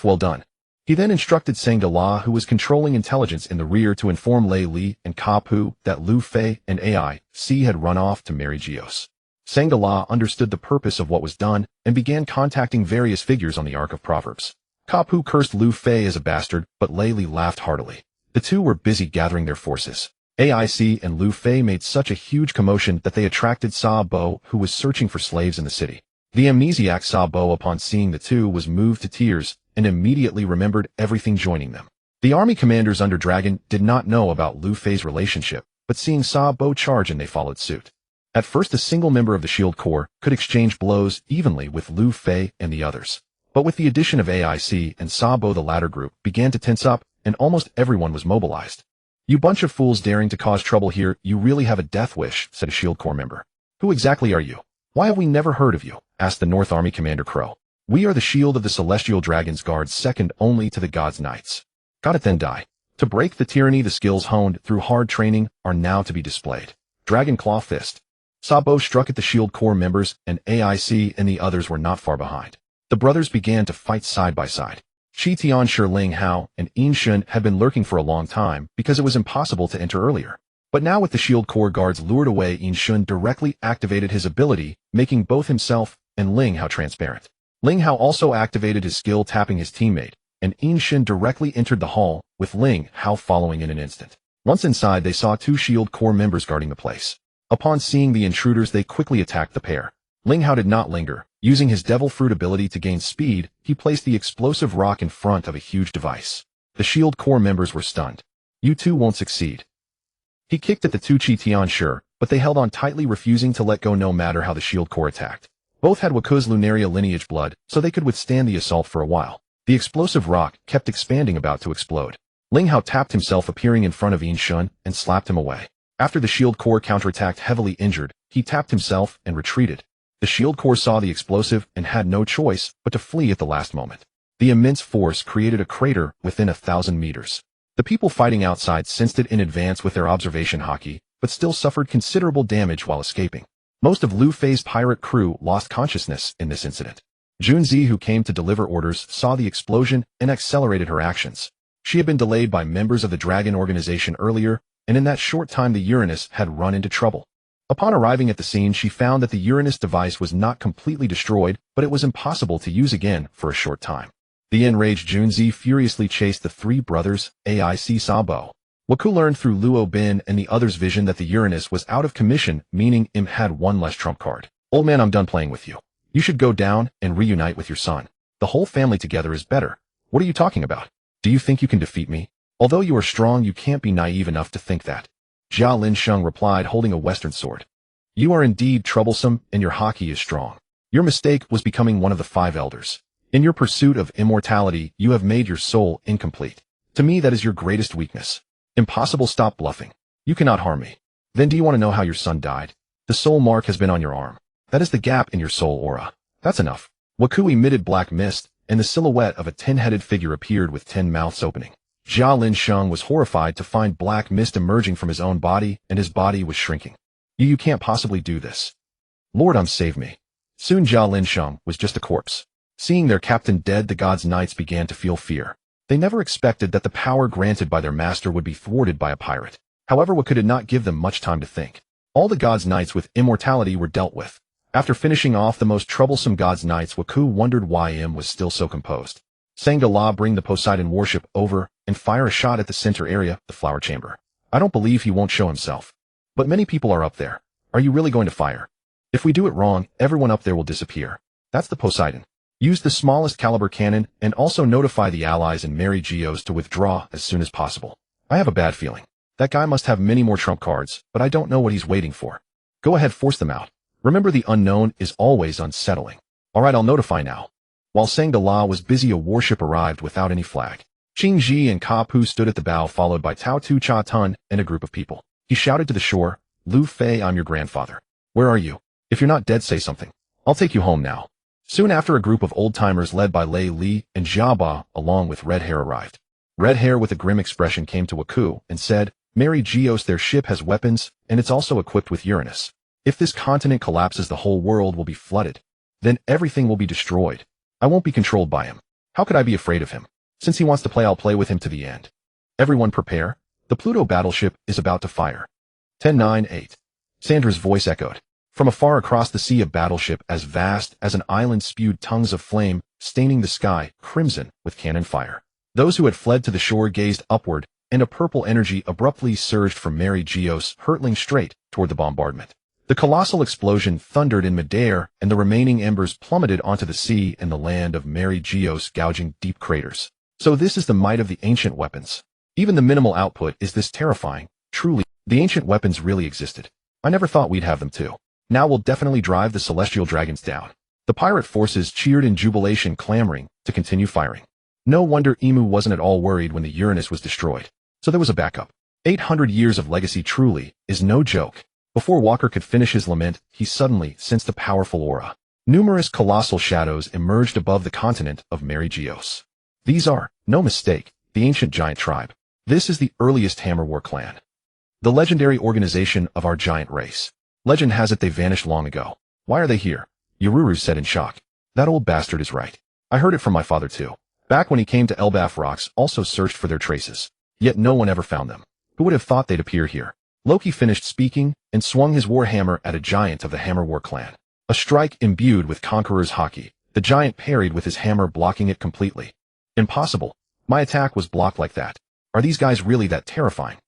Well done. He then instructed Sang Dala, who was controlling intelligence in the rear, to inform Lei Li and Ka Pu that Lu Fei and AIC had run off to Mary Geos. Sang Dala understood the purpose of what was done and began contacting various figures on the Ark of Proverbs. Ka Pu cursed Lu Fei as a bastard, but Lei Li laughed heartily. The two were busy gathering their forces. AIC and Lu Fei made such a huge commotion that they attracted Sa Bo, who was searching for slaves in the city. The amnesiac Sa Bo, upon seeing the two, was moved to tears and immediately remembered everything, joining them. The army commanders under Dragon did not know about Lu Fei's relationship, but seeing Sa Bo charge in, they followed suit. At first, a single member of the Shield Corps could exchange blows evenly with Lu Fei and the others. But with the addition of AIC and Sa Bo, the latter group began to tense up, and almost everyone was mobilized. "You bunch of fools daring to cause trouble here, you really have a death wish," said a Shield Corps member. "Who exactly are you? Why have we never heard of you?" asked the North Army Commander Crow. "We are the shield of the Celestial Dragons Guard, second only to the God's Knights." "Got it, then die. To break the tyranny, the skills honed through hard training are now to be displayed." Dragon Claw Fist. Sabo struck at the Shield Corps members, and AIC and the others were not far behind. The brothers began to fight side by side. Chi Tian, Shi Ling Hao, and Yin Shun had been lurking for a long time because it was impossible to enter earlier. But now, with the Shield Corps guards lured away, Yin Shun directly activated his ability, making both himself and Ling Hao transparent. Ling Hao also activated his skill, tapping his teammate, and Yin Shun directly entered the hall, with Ling Hao following in an instant. Once inside, they saw 2 Shield Corps members guarding the place. Upon seeing the intruders, they quickly attacked the pair. Ling Hao did not linger. Using his Devil Fruit ability to gain speed, he placed the explosive rock in front of a huge device. The Shield Corps members were stunned. "You two won't succeed." He kicked at the 2 Chi Tian, sure, but they held on tightly, refusing to let go no matter how the Shield Corps attacked. Both had Waku's Lunaria lineage blood, so they could withstand the assault for a while. The explosive rock kept expanding, about to explode. Ling Hao tapped himself, appearing in front of Yin Shun, and slapped him away. After the Shield Corps counterattacked, heavily injured, he tapped himself and retreated. The Shield Corps saw the explosive and had no choice but to flee at the last moment. The immense force created a crater within 1,000 meters. The people fighting outside sensed it in advance with their observation Haki, but still suffered considerable damage while escaping. Most of Lu Fei's pirate crew lost consciousness in this incident. Junzi, who came to deliver orders, saw the explosion and accelerated her actions. She had been delayed by members of the Dragon organization earlier, and in that short time the Uranus had run into trouble. Upon arriving at the scene, she found that the Uranus device was not completely destroyed, but it was impossible to use again for a short time. The enraged Junzi furiously chased the 3 brothers, AIC Sabo. Waku learned through Luo Bin and the others' vision that the Uranus was out of commission, meaning Im had 1 less trump card. "Old man, I'm done playing with you. You should go down and reunite with your son. The whole family together is better." "What are you talking about? Do you think you can defeat me? Although you are strong, you can't be naive enough to think that. Jia Linsheng replied, holding a western sword. You are indeed troublesome, and your haki is strong. Your mistake was becoming one of the 5 elders. In your pursuit of immortality, you have made your soul incomplete. To me, that is your greatest weakness. Impossible, stop bluffing. You cannot harm me. Then do you want to know how your son died? The soul mark has been on your arm. That is the gap in your soul aura. That's enough. Waku emitted black mist, and the silhouette of a 10-headed figure appeared with 10 mouths opening. Jia Linsheng was horrified to find black mist emerging from his own body, and his body was shrinking. You can't possibly do this. Lord, save me. Soon Jia Linsheng was just a corpse. Seeing their captain dead, the gods' knights began to feel fear. They never expected that the power granted by their master would be thwarted by a pirate. However, Waku did not give them much time to think. All the gods' knights with immortality were dealt with. After finishing off the most troublesome gods' knights, Waku wondered why was still so composed. Sangala, bring the Poseidon warship over and fire a shot at the center area, the flower chamber. I don't believe he won't show himself. But many people are up there. Are you really going to fire? If we do it wrong, everyone up there will disappear. That's the Poseidon. Use the smallest caliber cannon and also notify the allies and Mary Geos to withdraw as soon as possible. I have a bad feeling. That guy must have many more trump cards, but I don't know what he's waiting for. Go ahead, force them out. Remember, the unknown is always unsettling. Alright, I'll notify now. While Sangala was busy, a warship arrived without any flag. Qing Ji and Ka Pu stood at the bow, followed by Tao Tu Cha Tun and a group of people. He shouted to the shore, Lu Fei, I'm your grandfather. Where are you? If you're not dead, say something. I'll take you home now. Soon after, a group of old-timers led by Lei Li and Jiaba, along with Red Hair, arrived. Red Hair, with a grim expression, came to Waku and said, Mary Geos, their ship has weapons, and it's also equipped with Uranus. If this continent collapses, the whole world will be flooded. Then everything will be destroyed. I won't be controlled by him. How could I be afraid of him? Since he wants to play, I'll play with him to the end. Everyone prepare. The Pluto battleship is about to fire. 10-9-8. Sandra's voice echoed. From afar across the sea, a battleship as vast as an island spewed tongues of flame, staining the sky crimson with cannon fire. Those who had fled to the shore gazed upward, and a purple energy abruptly surged from Mary Geos, hurtling straight toward the bombardment. The colossal explosion thundered in midair, and the remaining embers plummeted onto the sea and the land of Mary Geos, gouging deep craters. So this is the might of the ancient weapons. Even the minimal output is this terrifying. Truly, the ancient weapons really existed. I never thought we'd have them too. Now we'll definitely drive the celestial dragons down. The pirate forces cheered in jubilation, clamoring to continue firing. No wonder Emu wasn't at all worried when the Uranus was destroyed. So there was a backup. 800 years of legacy truly is no joke. Before Walker could finish his lament, he suddenly sensed a powerful aura. Numerous colossal shadows emerged above the continent of Mary Geos. These are, no mistake, the ancient giant tribe. This is the earliest Hammer War clan. The legendary organization of our giant race. Legend has it they vanished long ago. Why are they here? Yururu said in shock. That old bastard is right. I heard it from my father too. Back when he came to Elbaf Rocks, also searched for their traces. Yet no one ever found them. Who would have thought they'd appear here? Loki finished speaking and swung his war hammer at a giant of the Hammer War clan. A strike imbued with Conqueror's Haki. The giant parried with his hammer, blocking it completely. Impossible. My attack was blocked like that. Are these guys really that terrifying?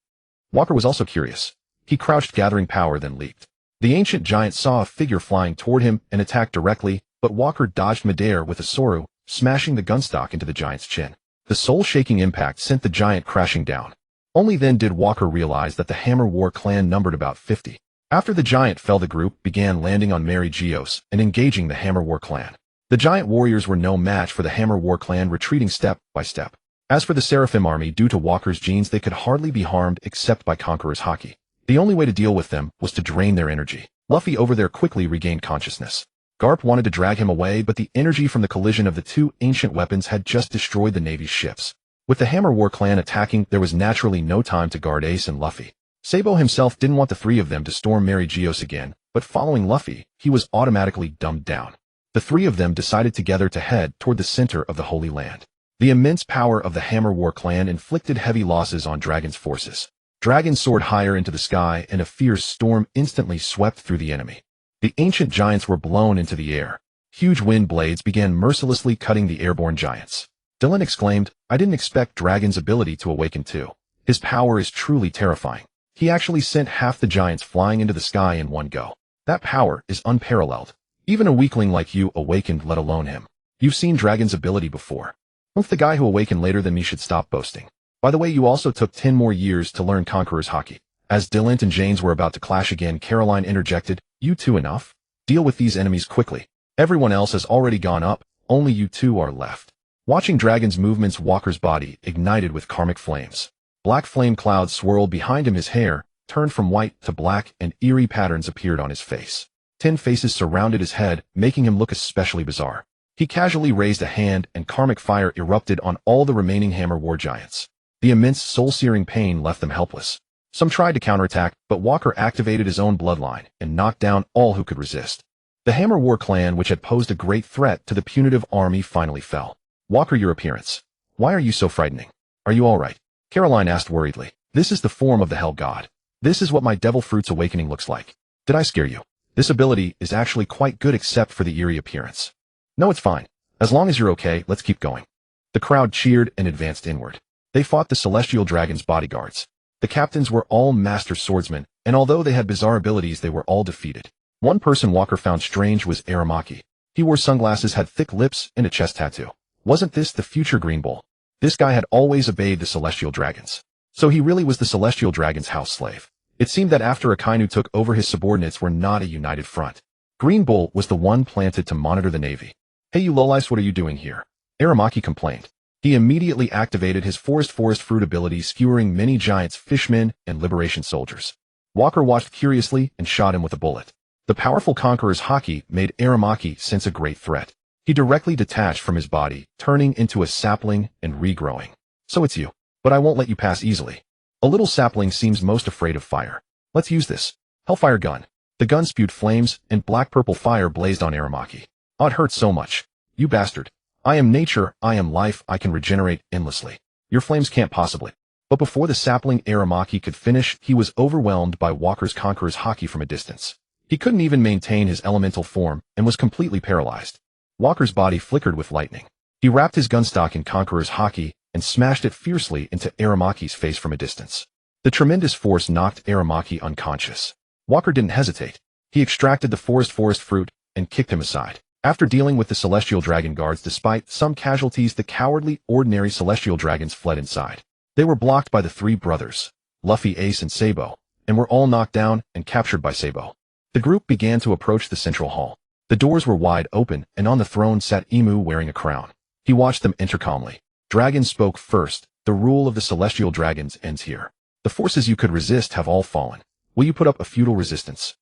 Walker was also curious. He crouched, gathering power, then leaped. The ancient giant saw a figure flying toward him and attacked directly, but Walker dodged midair with a Soru, smashing the gunstock into the giant's chin. The soul-shaking impact sent the giant crashing down. Only then did Walker realize that the Hammer War clan numbered about 50. After the giant fell, the group began landing on Mary Geos and engaging the Hammer War clan. The giant warriors were no match for the Hammer War clan, retreating step by step. As for the Seraphim army, due to Walker's genes, they could hardly be harmed except by Conqueror's Haki. The only way to deal with them was to drain their energy. Luffy over there quickly regained consciousness. Garp wanted to drag him away, but the energy from the collision of the two ancient weapons had just destroyed the Navy's ships. With the Hammer War clan attacking, there was naturally no time to guard Ace and Luffy. Sabo himself didn't want the three of them to storm Mary Geos again, but following Luffy, he was automatically dumbed down. The three of them decided together to head toward the center of the Holy Land. The immense power of the Hammer War clan inflicted heavy losses on Dragon's forces. Dragons soared higher into the sky, and a fierce storm instantly swept through the enemy. The ancient giants were blown into the air. Huge wind blades began mercilessly cutting the airborne giants. Dylan exclaimed, I didn't expect Dragon's ability to awaken too. His power is truly terrifying. He actually sent half the giants flying into the sky in one go. That power is unparalleled. Even a weakling like you awakened, let alone him. You've seen Dragon's ability before. The guy who awakened later than me should stop boasting. By the way, you also took 10 more years to learn Conqueror's Haki. As Dylan and Janes were about to clash again, Caroline interjected, "You two enough? Deal with these enemies quickly. Everyone else has already gone up, only you two are left." Watching Dragon's movements, Walker's body ignited with karmic flames. Black flame clouds swirled behind him, his hair turned from white to black, and eerie patterns appeared on his face. 10 faces surrounded his head, making him look especially bizarre. He casually raised a hand, and karmic fire erupted on all the remaining Hammer War Giants. The immense soul-searing pain left them helpless. Some tried to counterattack, but Walker activated his own bloodline and knocked down all who could resist. The Hammer War clan, which had posed a great threat to the punitive army, finally fell. "Walker, your appearance. Why are you so frightening? Are you all right?" Caroline asked worriedly. "This is the form of the Hell God. This is what my Devil Fruits awakening looks like. Did I scare you? This ability is actually quite good except for the eerie appearance." "No, it's fine. As long as you're okay, let's keep going." The crowd cheered and advanced inward. They fought the Celestial Dragon's bodyguards. The captains were all master swordsmen, and although they had bizarre abilities, they were all defeated. One person Walker found strange was Aramaki. He wore sunglasses, had thick lips, and a chest tattoo. Wasn't this the future Green Bull? This guy had always obeyed the Celestial Dragons. So he really was the Celestial Dragon's house slave. It seemed that after Akainu took over, his subordinates were not a united front. Green Bull was the one planted to monitor the Navy. "Hey, you lowlifes, what are you doing here?" Aramaki complained. He immediately activated his forest fruit ability, skewering many giants, fishmen, and liberation soldiers. Walker watched curiously and shot him with a bullet. The powerful Conqueror's Haki made Aramaki sense a great threat. He directly detached from his body, turning into a sapling and regrowing. "So it's you. But I won't let you pass easily. A little sapling seems most afraid of fire. Let's use this Hellfire gun." The gun spewed flames, and black-purple fire blazed on Aramaki. "Oh, it hurts so much. You bastard. I am nature, I am life, I can regenerate endlessly. Your flames can't possibly." But before the sapling Aramaki could finish, he was overwhelmed by Walker's Conqueror's Haki from a distance. He couldn't even maintain his elemental form and was completely paralyzed. Walker's body flickered with lightning. He wrapped his gunstock in Conqueror's Haki and smashed it fiercely into Aramaki's face from a distance. The tremendous force knocked Aramaki unconscious. Walker didn't hesitate. He extracted the forest fruit and kicked him aside. After dealing with the Celestial Dragon guards, despite some casualties, the cowardly, ordinary Celestial Dragons fled inside. They were blocked by the three brothers, Luffy, Ace, and Sabo, and were all knocked down and captured by Sabo. The group began to approach the central hall. The doors were wide open, and on the throne sat Emu wearing a crown. He watched them enter calmly. Dragon spoke first. "The rule of the Celestial Dragons ends here. The forces you could resist have all fallen. Will you put up a futile resistance?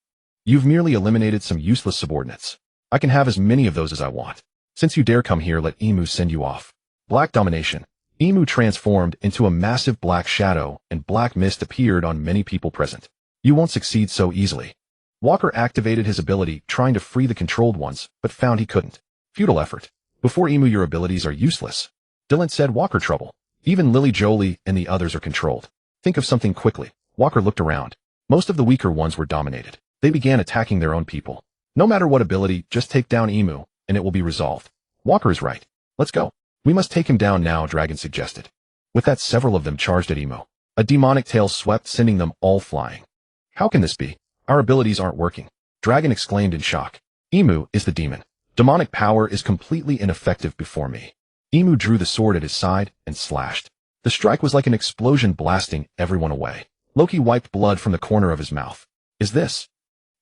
You've merely eliminated some useless subordinates. I can have as many of those as I want. Since you dare come here, let Emu send you off." Black domination. Emu transformed into a massive black shadow, and black mist appeared on many people present. "You won't succeed so easily." Walker activated his ability, trying to free the controlled ones, but found he couldn't. Futile effort. "Before Emu, your abilities are useless." Dylan said. "Walker, trouble. Even Lily Jolie and the others are controlled. Think of something quickly." Walker looked around. Most of the weaker ones were dominated. They began attacking their own people. "No matter what ability, just take down Emu, and it will be resolved." Walker is right. "Let's go." "We must take him down now," Dragon suggested. With that, several of them charged at Emu. A demonic tail swept, sending them all flying. "How can this be? Our abilities aren't working." Dragon exclaimed in shock. "Emu is the demon. Demonic power is completely ineffective before me." Emu drew the sword at his side and slashed. The strike was like an explosion, blasting everyone away. Loki wiped blood from the corner of his mouth. "Is this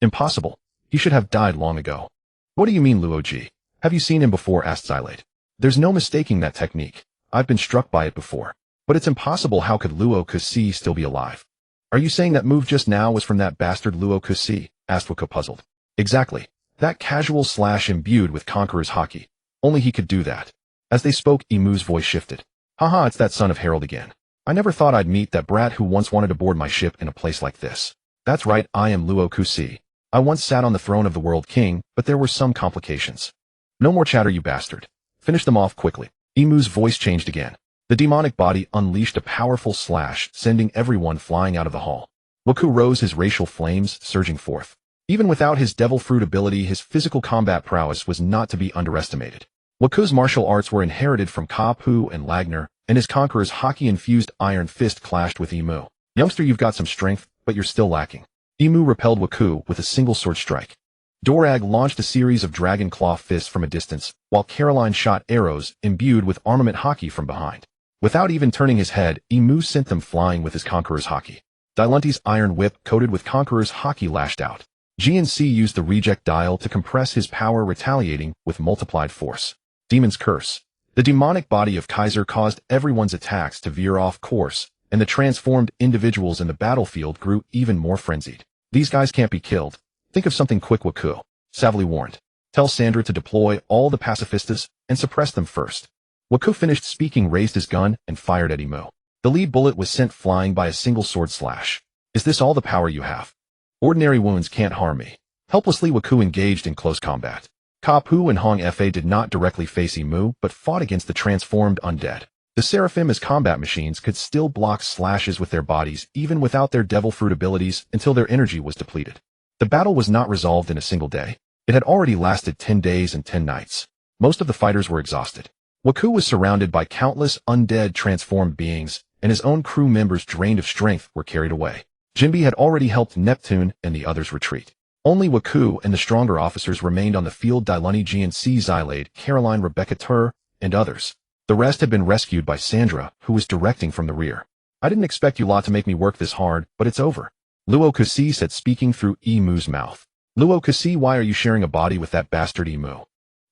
impossible? He should have died long ago." "What do you mean, Luo-ji? Have you seen him before?" asked Xylate. "There's no mistaking that technique. I've been struck by it before. But it's impossible. How could Luo Kusi still be alive?" "Are you saying that move just now was from that bastard Luo Kusi?" asked Wako, puzzled. "Exactly. That casual slash imbued with Conqueror's Haki. Only he could do that." As they spoke, Emu's voice shifted. "Haha, it's that son of Harold again. I never thought I'd meet that brat who once wanted to board my ship in a place like this. That's right, I am Luo Kusi. I once sat on the throne of the World King, but there were some complications." "No more chatter, you bastard. Finish them off quickly." Emu's voice changed again. The demonic body unleashed a powerful slash, sending everyone flying out of the hall. Waku rose, his racial flames surging forth. Even without his devil fruit ability, his physical combat prowess was not to be underestimated. Waku's martial arts were inherited from Ka-Pu and Lagner, and his Conqueror's Haki-infused iron fist clashed with Emu. "Youngster, you've got some strength, but you're still lacking." Emu repelled Waku with a single sword strike. Dorag launched a series of dragon claw fists from a distance, while Caroline shot arrows imbued with armament haki from behind. Without even turning his head, Imu sent them flying with his Conqueror's Haki. Dailante's iron whip coated with Conqueror's Haki lashed out. GNC used the reject dial to compress his power, retaliating with multiplied force. Demon's Curse. The demonic body of Kaiser caused everyone's attacks to veer off course, and the transformed individuals in the battlefield grew even more frenzied. These guys can't be killed. Think of something quick, Waku. Savely warned. Tell Sandra to deploy all the pacifistas and suppress them first. Waku finished speaking, raised his gun, and fired at Imu. The lead bullet was sent flying by a single sword slash. Is this all the power you have? Ordinary wounds can't harm me. Helplessly, Waku engaged in close combat. Kapu and Hong Fa did not directly face Imu, but fought against the transformed undead. The Seraphim as combat machines could still block slashes with their bodies even without their devil fruit abilities until their energy was depleted. The battle was not resolved in a single day. It had already lasted 10 days and 10 nights. Most of the fighters were exhausted. Waku was surrounded by countless undead transformed beings, and his own crew members drained of strength were carried away. Jinbi had already helped Neptune and the others retreat. Only Waku and the stronger officers remained on the field: Dailani, GNC, Xylade, Caroline, Rebecca Tur, and others. The rest had been rescued by Sandra, who was directing from the rear. I didn't expect you lot to make me work this hard, but it's over. Luo Kasi said, speaking through Imu's mouth. Luo Kasi, why are you sharing a body with that bastard Imu?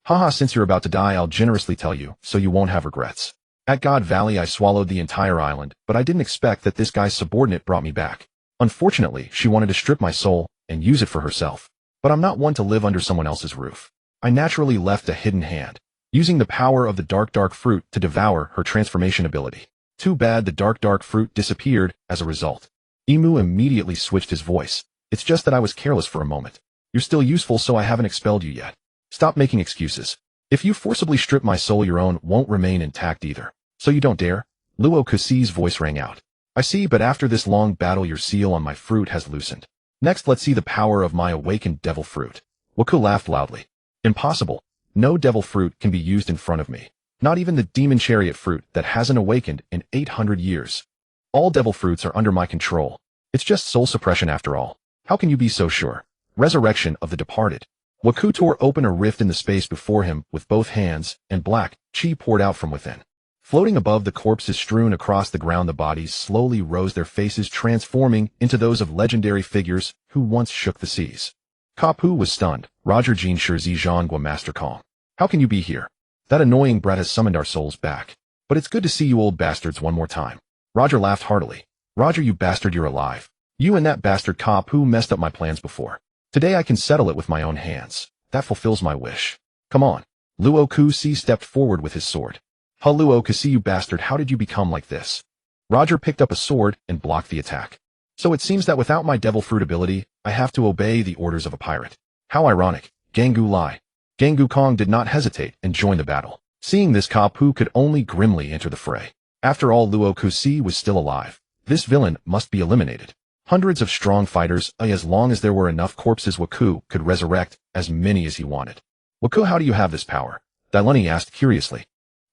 Haha, since you're about to die, I'll generously tell you, so you won't have regrets. At God Valley I swallowed the entire island, but I didn't expect that this guy's subordinate brought me back. Unfortunately, she wanted to strip my soul and use it for herself. But I'm not one to live under someone else's roof. I naturally left a hidden hand, using the power of the dark fruit to devour her transformation ability. Too bad the dark fruit disappeared as a result. Imu immediately switched his voice. It's just that I was careless for a moment. You're still useful, so I haven't expelled you yet. Stop making excuses. If you forcibly strip my soul, your own won't remain intact either. So you don't dare? Luo Kasi's voice rang out. I see, but after this long battle your seal on my fruit has loosened. Next, let's see the power of my awakened devil fruit. Waku laughed loudly. Impossible. No devil fruit can be used in front of me. Not even the demon chariot fruit that hasn't awakened in 800 years. All devil fruits are under my control. It's just soul suppression after all. How can you be so sure? Resurrection of the departed. Waku tore open a rift in the space before him with both hands, and black chi poured out from within. Floating above the corpses strewn across the ground, the bodies slowly rose, their faces transforming into those of legendary figures who once shook the seas. Kapu was stunned. Roger Jean Shirzi Zhangua Master Kong. How can you be here? That annoying brat has summoned our souls back. But it's good to see you old bastards one more time. Roger laughed heartily. Roger, you bastard, you're alive. You and that bastard Kapu messed up my plans before. Today I can settle it with my own hands. That fulfills my wish. Come on. Luo Kusi stepped forward with his sword. Luo Kusi, you bastard, how did you become like this? Roger picked up a sword and blocked the attack. So it seems that without my devil fruit ability, I have to obey the orders of a pirate. How ironic. Gangu Lai. Gangu Kong did not hesitate and joined the battle. Seeing this, Kapu could only grimly enter the fray. After all, Luo Kusi was still alive. This villain must be eliminated. Hundreds of strong fighters, as long as there were enough corpses, Waku could resurrect as many as he wanted. Waku, how do you have this power? Dailani asked curiously.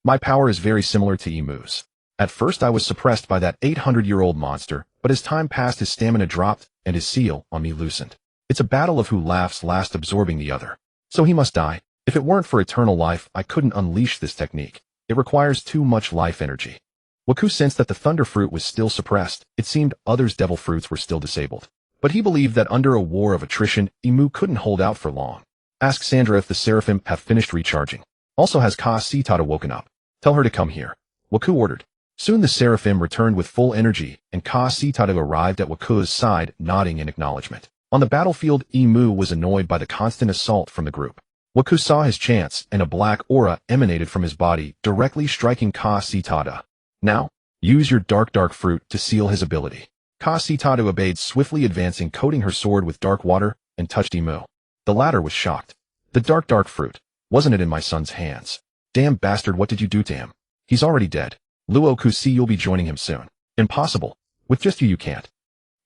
My power is very similar to Imu's. At first I was suppressed by that 800-year-old monster, but as time passed his stamina dropped and his seal on me loosened. It's a battle of who laughs last, absorbing the other. So he must die. If it weren't for eternal life, I couldn't unleash this technique. It requires too much life energy. Waku sensed that the thunder fruit was still suppressed. It seemed others' devil fruits were still disabled. But he believed that under a war of attrition, Imu couldn't hold out for long. Ask Sandra if the Seraphim have finished recharging. Also, has Ka Sitada woken up? Tell her to come here. Waku ordered. Soon the Seraphim returned with full energy, and Ka Sitada arrived at Waku's side, nodding in acknowledgement. On the battlefield, Imu was annoyed by the constant assault from the group. Waku saw his chance, and a black aura emanated from his body, directly striking Ka Sitada. Now, use your dark fruit to seal his ability. Ka Sitada obeyed, swiftly advancing, coating her sword with dark water, and touched Imu. The latter was shocked. The dark fruit. Wasn't it in my son's hands? Damn bastard, what did you do to him? He's already dead. Luo Kusi, you'll be joining him soon. Impossible. With just you can't.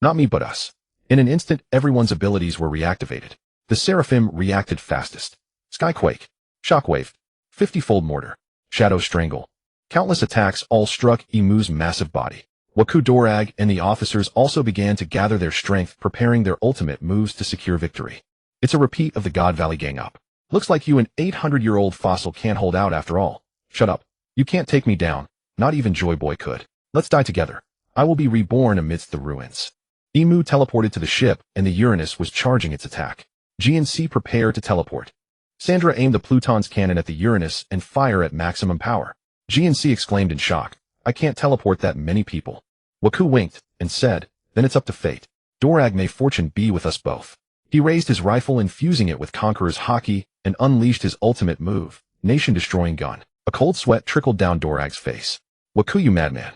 Not me, but us. In an instant, everyone's abilities were reactivated. The Seraphim reacted fastest. Skyquake. Shockwave. 50-fold mortar. Shadow strangle. Countless attacks all struck Imu's massive body. Waku Dorag and the officers also began to gather their strength, preparing their ultimate moves to secure victory. It's a repeat of the God Valley gang up. Looks like you an 800-year-old fossil can't hold out after all. Shut up. You can't take me down. Not even Joy Boy could. Let's die together. I will be reborn amidst the ruins. Emu teleported to the ship, and the Uranus was charging its attack. GNC prepare to teleport. Sandra aimed the Pluton's cannon at the Uranus and fire at maximum power. GNC exclaimed in shock. I can't teleport that many people. Waku winked and said, then it's up to fate. Dorag, may fortune be with us both. He raised his rifle, infusing it with Conqueror's Haki, and unleashed his ultimate move, nation-destroying gun. A cold sweat trickled down Dorag's face. Waku, you madman.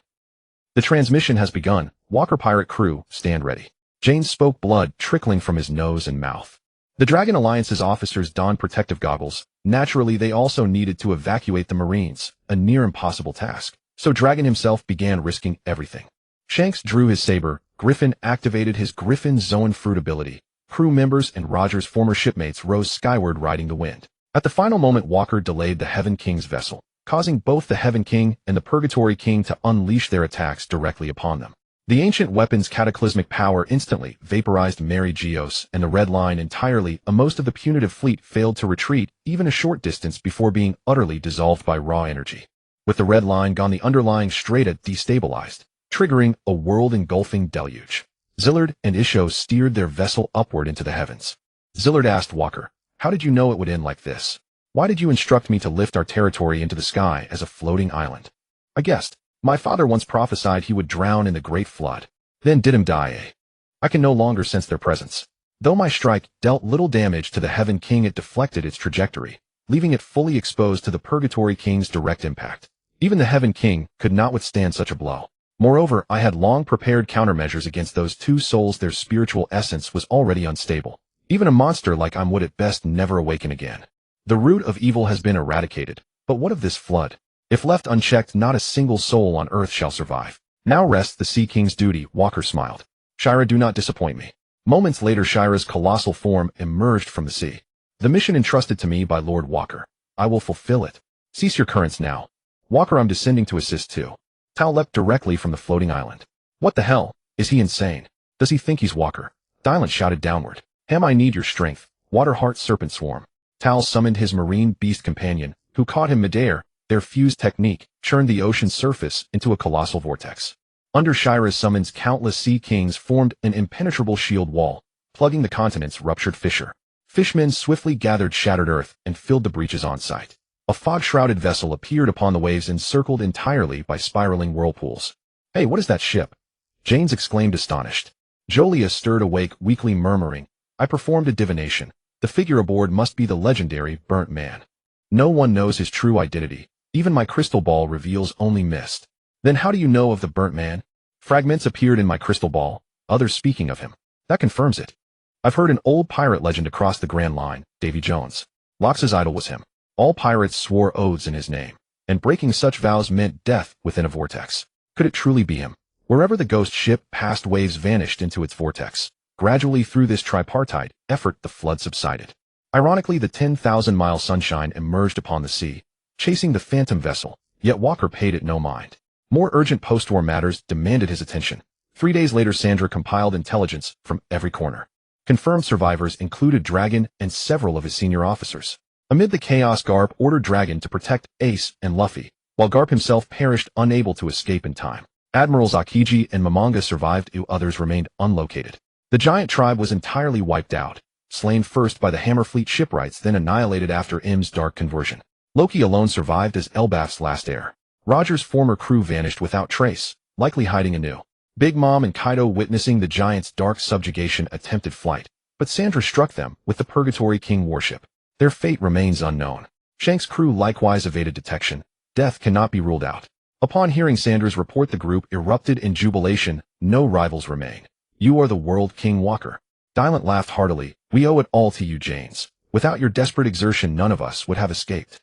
The transmission has begun. Walker Pirate crew, stand ready. James spoke, blood trickling from his nose and mouth. The Dragon Alliance's officers donned protective goggles. Naturally, they also needed to evacuate the Marines, a near impossible task. So Dragon himself began risking everything. Shanks drew his saber. Griffin activated his Griffin Zone Fruit ability. Crew members and Roger's former shipmates rose skyward, riding the wind. At the final moment, Walker delayed the Heaven King's vessel, causing both the Heaven King and the Purgatory King to unleash their attacks directly upon them. The ancient weapon's cataclysmic power instantly vaporized Mary Geos and the Red Line entirely. Most of the punitive fleet failed to retreat even a short distance before being utterly dissolved by raw energy. With the Red Line gone, the underlying strata destabilized, triggering a world-engulfing deluge. Zillard and Isho steered their vessel upward into the heavens. Zillard asked Walker, how did you know it would end like this? Why did you instruct me to lift our territory into the sky as a floating island? I guessed. My father once prophesied he would drown in the Great Flood. Then did him die, eh? I can no longer sense their presence. Though my strike dealt little damage to the Heaven King, it deflected its trajectory, leaving it fully exposed to the Purgatory King's direct impact. Even the Heaven King could not withstand such a blow. Moreover, I had long prepared countermeasures against those two souls. Their spiritual essence was already unstable. Even a monster like I would at best never awaken again. The root of evil has been eradicated. But what of this flood? If left unchecked, not a single soul on earth shall survive. Now rests the Sea King's duty, Walker smiled. Shira, do not disappoint me. Moments later, Shira's colossal form emerged from the sea. The mission entrusted to me by Lord Walker. I will fulfill it. Cease your currents now. Walker, I'm descending to assist too. Tal leapt directly from the floating island. What the hell? Is he insane? Does he think he's Walker? Dylan shouted downward. Ham, I need your strength. Waterheart Serpent Swarm. Tal summoned his marine beast companion, who caught him midair. Their fused technique churned the ocean's surface into a colossal vortex. Under Shira's summons, countless sea kings formed an impenetrable shield wall, plugging the continent's ruptured fissure. Fishmen swiftly gathered shattered earth and filled the breaches on sight. A fog-shrouded vessel appeared upon the waves, encircled entirely by spiraling whirlpools. Hey, what is that ship? Janes exclaimed, astonished. Jolia stirred awake, weakly murmuring, I performed a divination. The figure aboard must be the legendary Burnt Man. No one knows his true identity. Even my crystal ball reveals only mist. Then how do you know of the Burnt Man? Fragments appeared in my crystal ball, others speaking of him. That confirms it. I've heard an old pirate legend across the Grand Line, Davy Jones. Lox's idol was him. All pirates swore oaths in his name, and breaking such vows meant death within a vortex. Could it truly be him? Wherever the ghost ship passed, waves vanished into its vortex. Gradually, through this tripartite effort, the flood subsided. Ironically, the 10,000-mile sunshine emerged upon the sea, chasing the phantom vessel, yet Walker paid it no mind. More urgent post-war matters demanded his attention. 3 days later, Sandra compiled intelligence from every corner. Confirmed survivors included Dragon and several of his senior officers. Amid the chaos, Garp ordered Dragon to protect Ace and Luffy, while Garp himself perished, unable to escape in time. Admirals Akiji and Momonga survived, others remained unlocated. The giant tribe was entirely wiped out, slain first by the Hammerfleet shipwrights, then annihilated after M's dark conversion. Loki alone survived as Elbaf's last heir. Roger's former crew vanished without trace, likely hiding anew. Big Mom and Kaido, witnessing the giant's dark subjugation, attempted flight, but Sandra struck them with the Purgatory King warship. Their fate remains unknown. Shank's crew likewise evaded detection. Death cannot be ruled out. Upon hearing Sandra's report, the group erupted in jubilation. No rivals remain. You are the World King, Walker. Dylan laughed heartily. We owe it all to you, Janes. Without your desperate exertion, none of us would have escaped.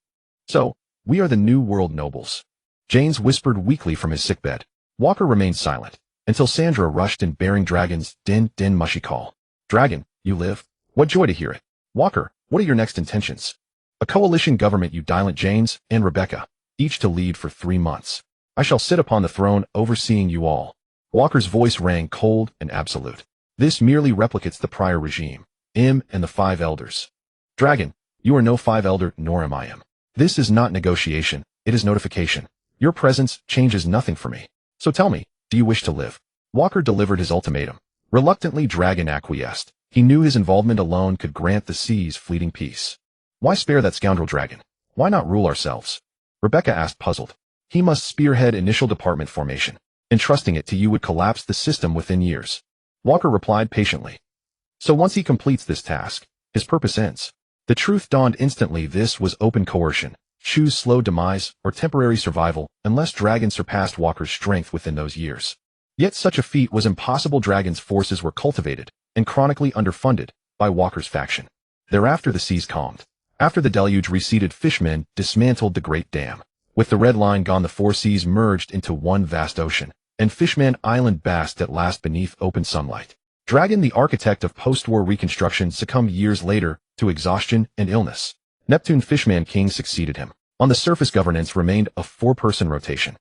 So, we are the new world nobles. Janes whispered weakly from his sickbed. Walker remained silent, until Sandra rushed in, bearing Dragon's din mushy call. Dragon, you live? What joy to hear it. Walker, what are your next intentions? A coalition government, you Dylan, Janes, and Rebecca, each to lead for 3 months. I shall sit upon the throne, overseeing you all. Walker's voice rang cold and absolute. This merely replicates the prior regime. and the Five Elders. Dragon, you are no Five Elder, nor am I am. This is not negotiation, it is notification. Your presence changes nothing for me. So tell me, do you wish to live? Walker delivered his ultimatum. Reluctantly, Dragon acquiesced. He knew his involvement alone could grant the seas fleeting peace. Why spare that scoundrel Dragon? Why not rule ourselves? Rebecca asked, puzzled. He must spearhead initial department formation. Entrusting it to you would collapse the system within years. Walker replied patiently. So once he completes this task, his purpose ends. The truth dawned instantly. This was open coercion. Choose slow demise or temporary survival, unless Dragon surpassed Walker's strength within those years. Yet such a feat was impossible. Dragon's forces were cultivated and chronically underfunded by Walker's faction. Thereafter the seas calmed. After the deluge receded, fishmen dismantled the Great Dam. With the Red Line gone, the four seas merged into one vast ocean, and Fishman Island basked at last beneath open sunlight. Dragon, the architect of post-war reconstruction, succumbed years later to exhaustion and illness. Neptune Fishman King succeeded him. On the surface, governance remained a four-person rotation.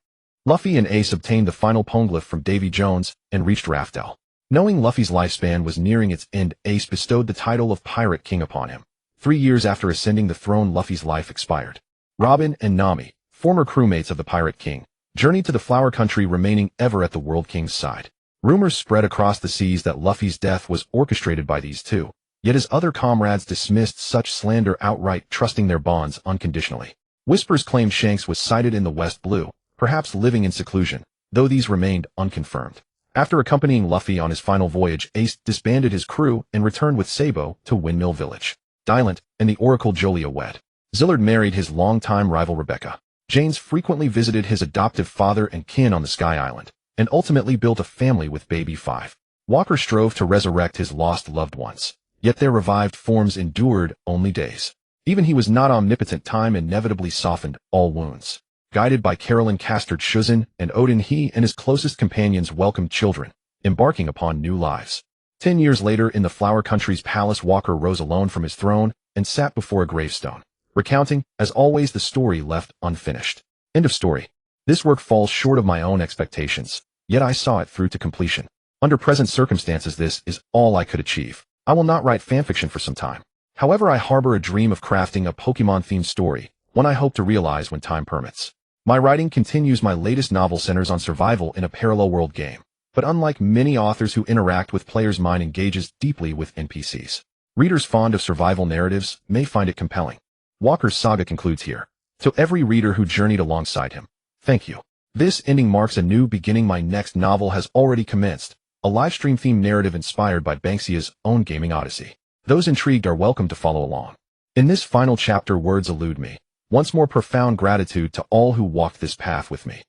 Luffy and Ace obtained the final poneglyph from Davy Jones and reached Raftel. Knowing Luffy's lifespan was nearing its end, Ace bestowed the title of Pirate King upon him. 3 years after ascending the throne, Luffy's life expired. Robin and Nami, former crewmates of the Pirate King, journeyed to the Flower Country, remaining ever at the World King's side. Rumors spread across the seas that Luffy's death was orchestrated by these two, yet his other comrades dismissed such slander outright, trusting their bonds unconditionally. Whispers claimed Shanks was sighted in the West Blue, perhaps living in seclusion, though these remained unconfirmed. After accompanying Luffy on his final voyage, Ace disbanded his crew and returned with Sabo to Windmill Village. Dylant and the Oracle Jolia wed. Zillard married his longtime rival Rebecca. Janes frequently visited his adoptive father and kin on the Sky Island, and ultimately built a family with Baby 5. Walker strove to resurrect his lost loved ones, yet their revived forms endured only days. Even he was not omnipotent. Time inevitably softened all wounds. Guided by Carolyn Castard Shuzin and Odin, he and his closest companions welcomed children, embarking upon new lives. 10 years later, in the Flower Country's palace, Walker rose alone from his throne and sat before a gravestone, recounting, as always, the story left unfinished. End of story. This work falls short of my own expectations, yet I saw it through to completion. Under present circumstances, this is all I could achieve. I will not write fanfiction for some time. However, I harbor a dream of crafting a Pokemon-themed story, one I hope to realize when time permits. My writing continues. My latest novel centers on survival in a parallel world game, but unlike many authors who interact with players' mind, engages deeply with NPCs. Readers fond of survival narratives may find it compelling. Walker's saga concludes here. To every reader who journeyed alongside him, thank you. This ending marks a new beginning. My next novel has already commenced, a livestream-themed narrative inspired by Banksia's own gaming odyssey. Those intrigued are welcome to follow along. In this final chapter, words elude me. Once more, profound gratitude to all who walked this path with me.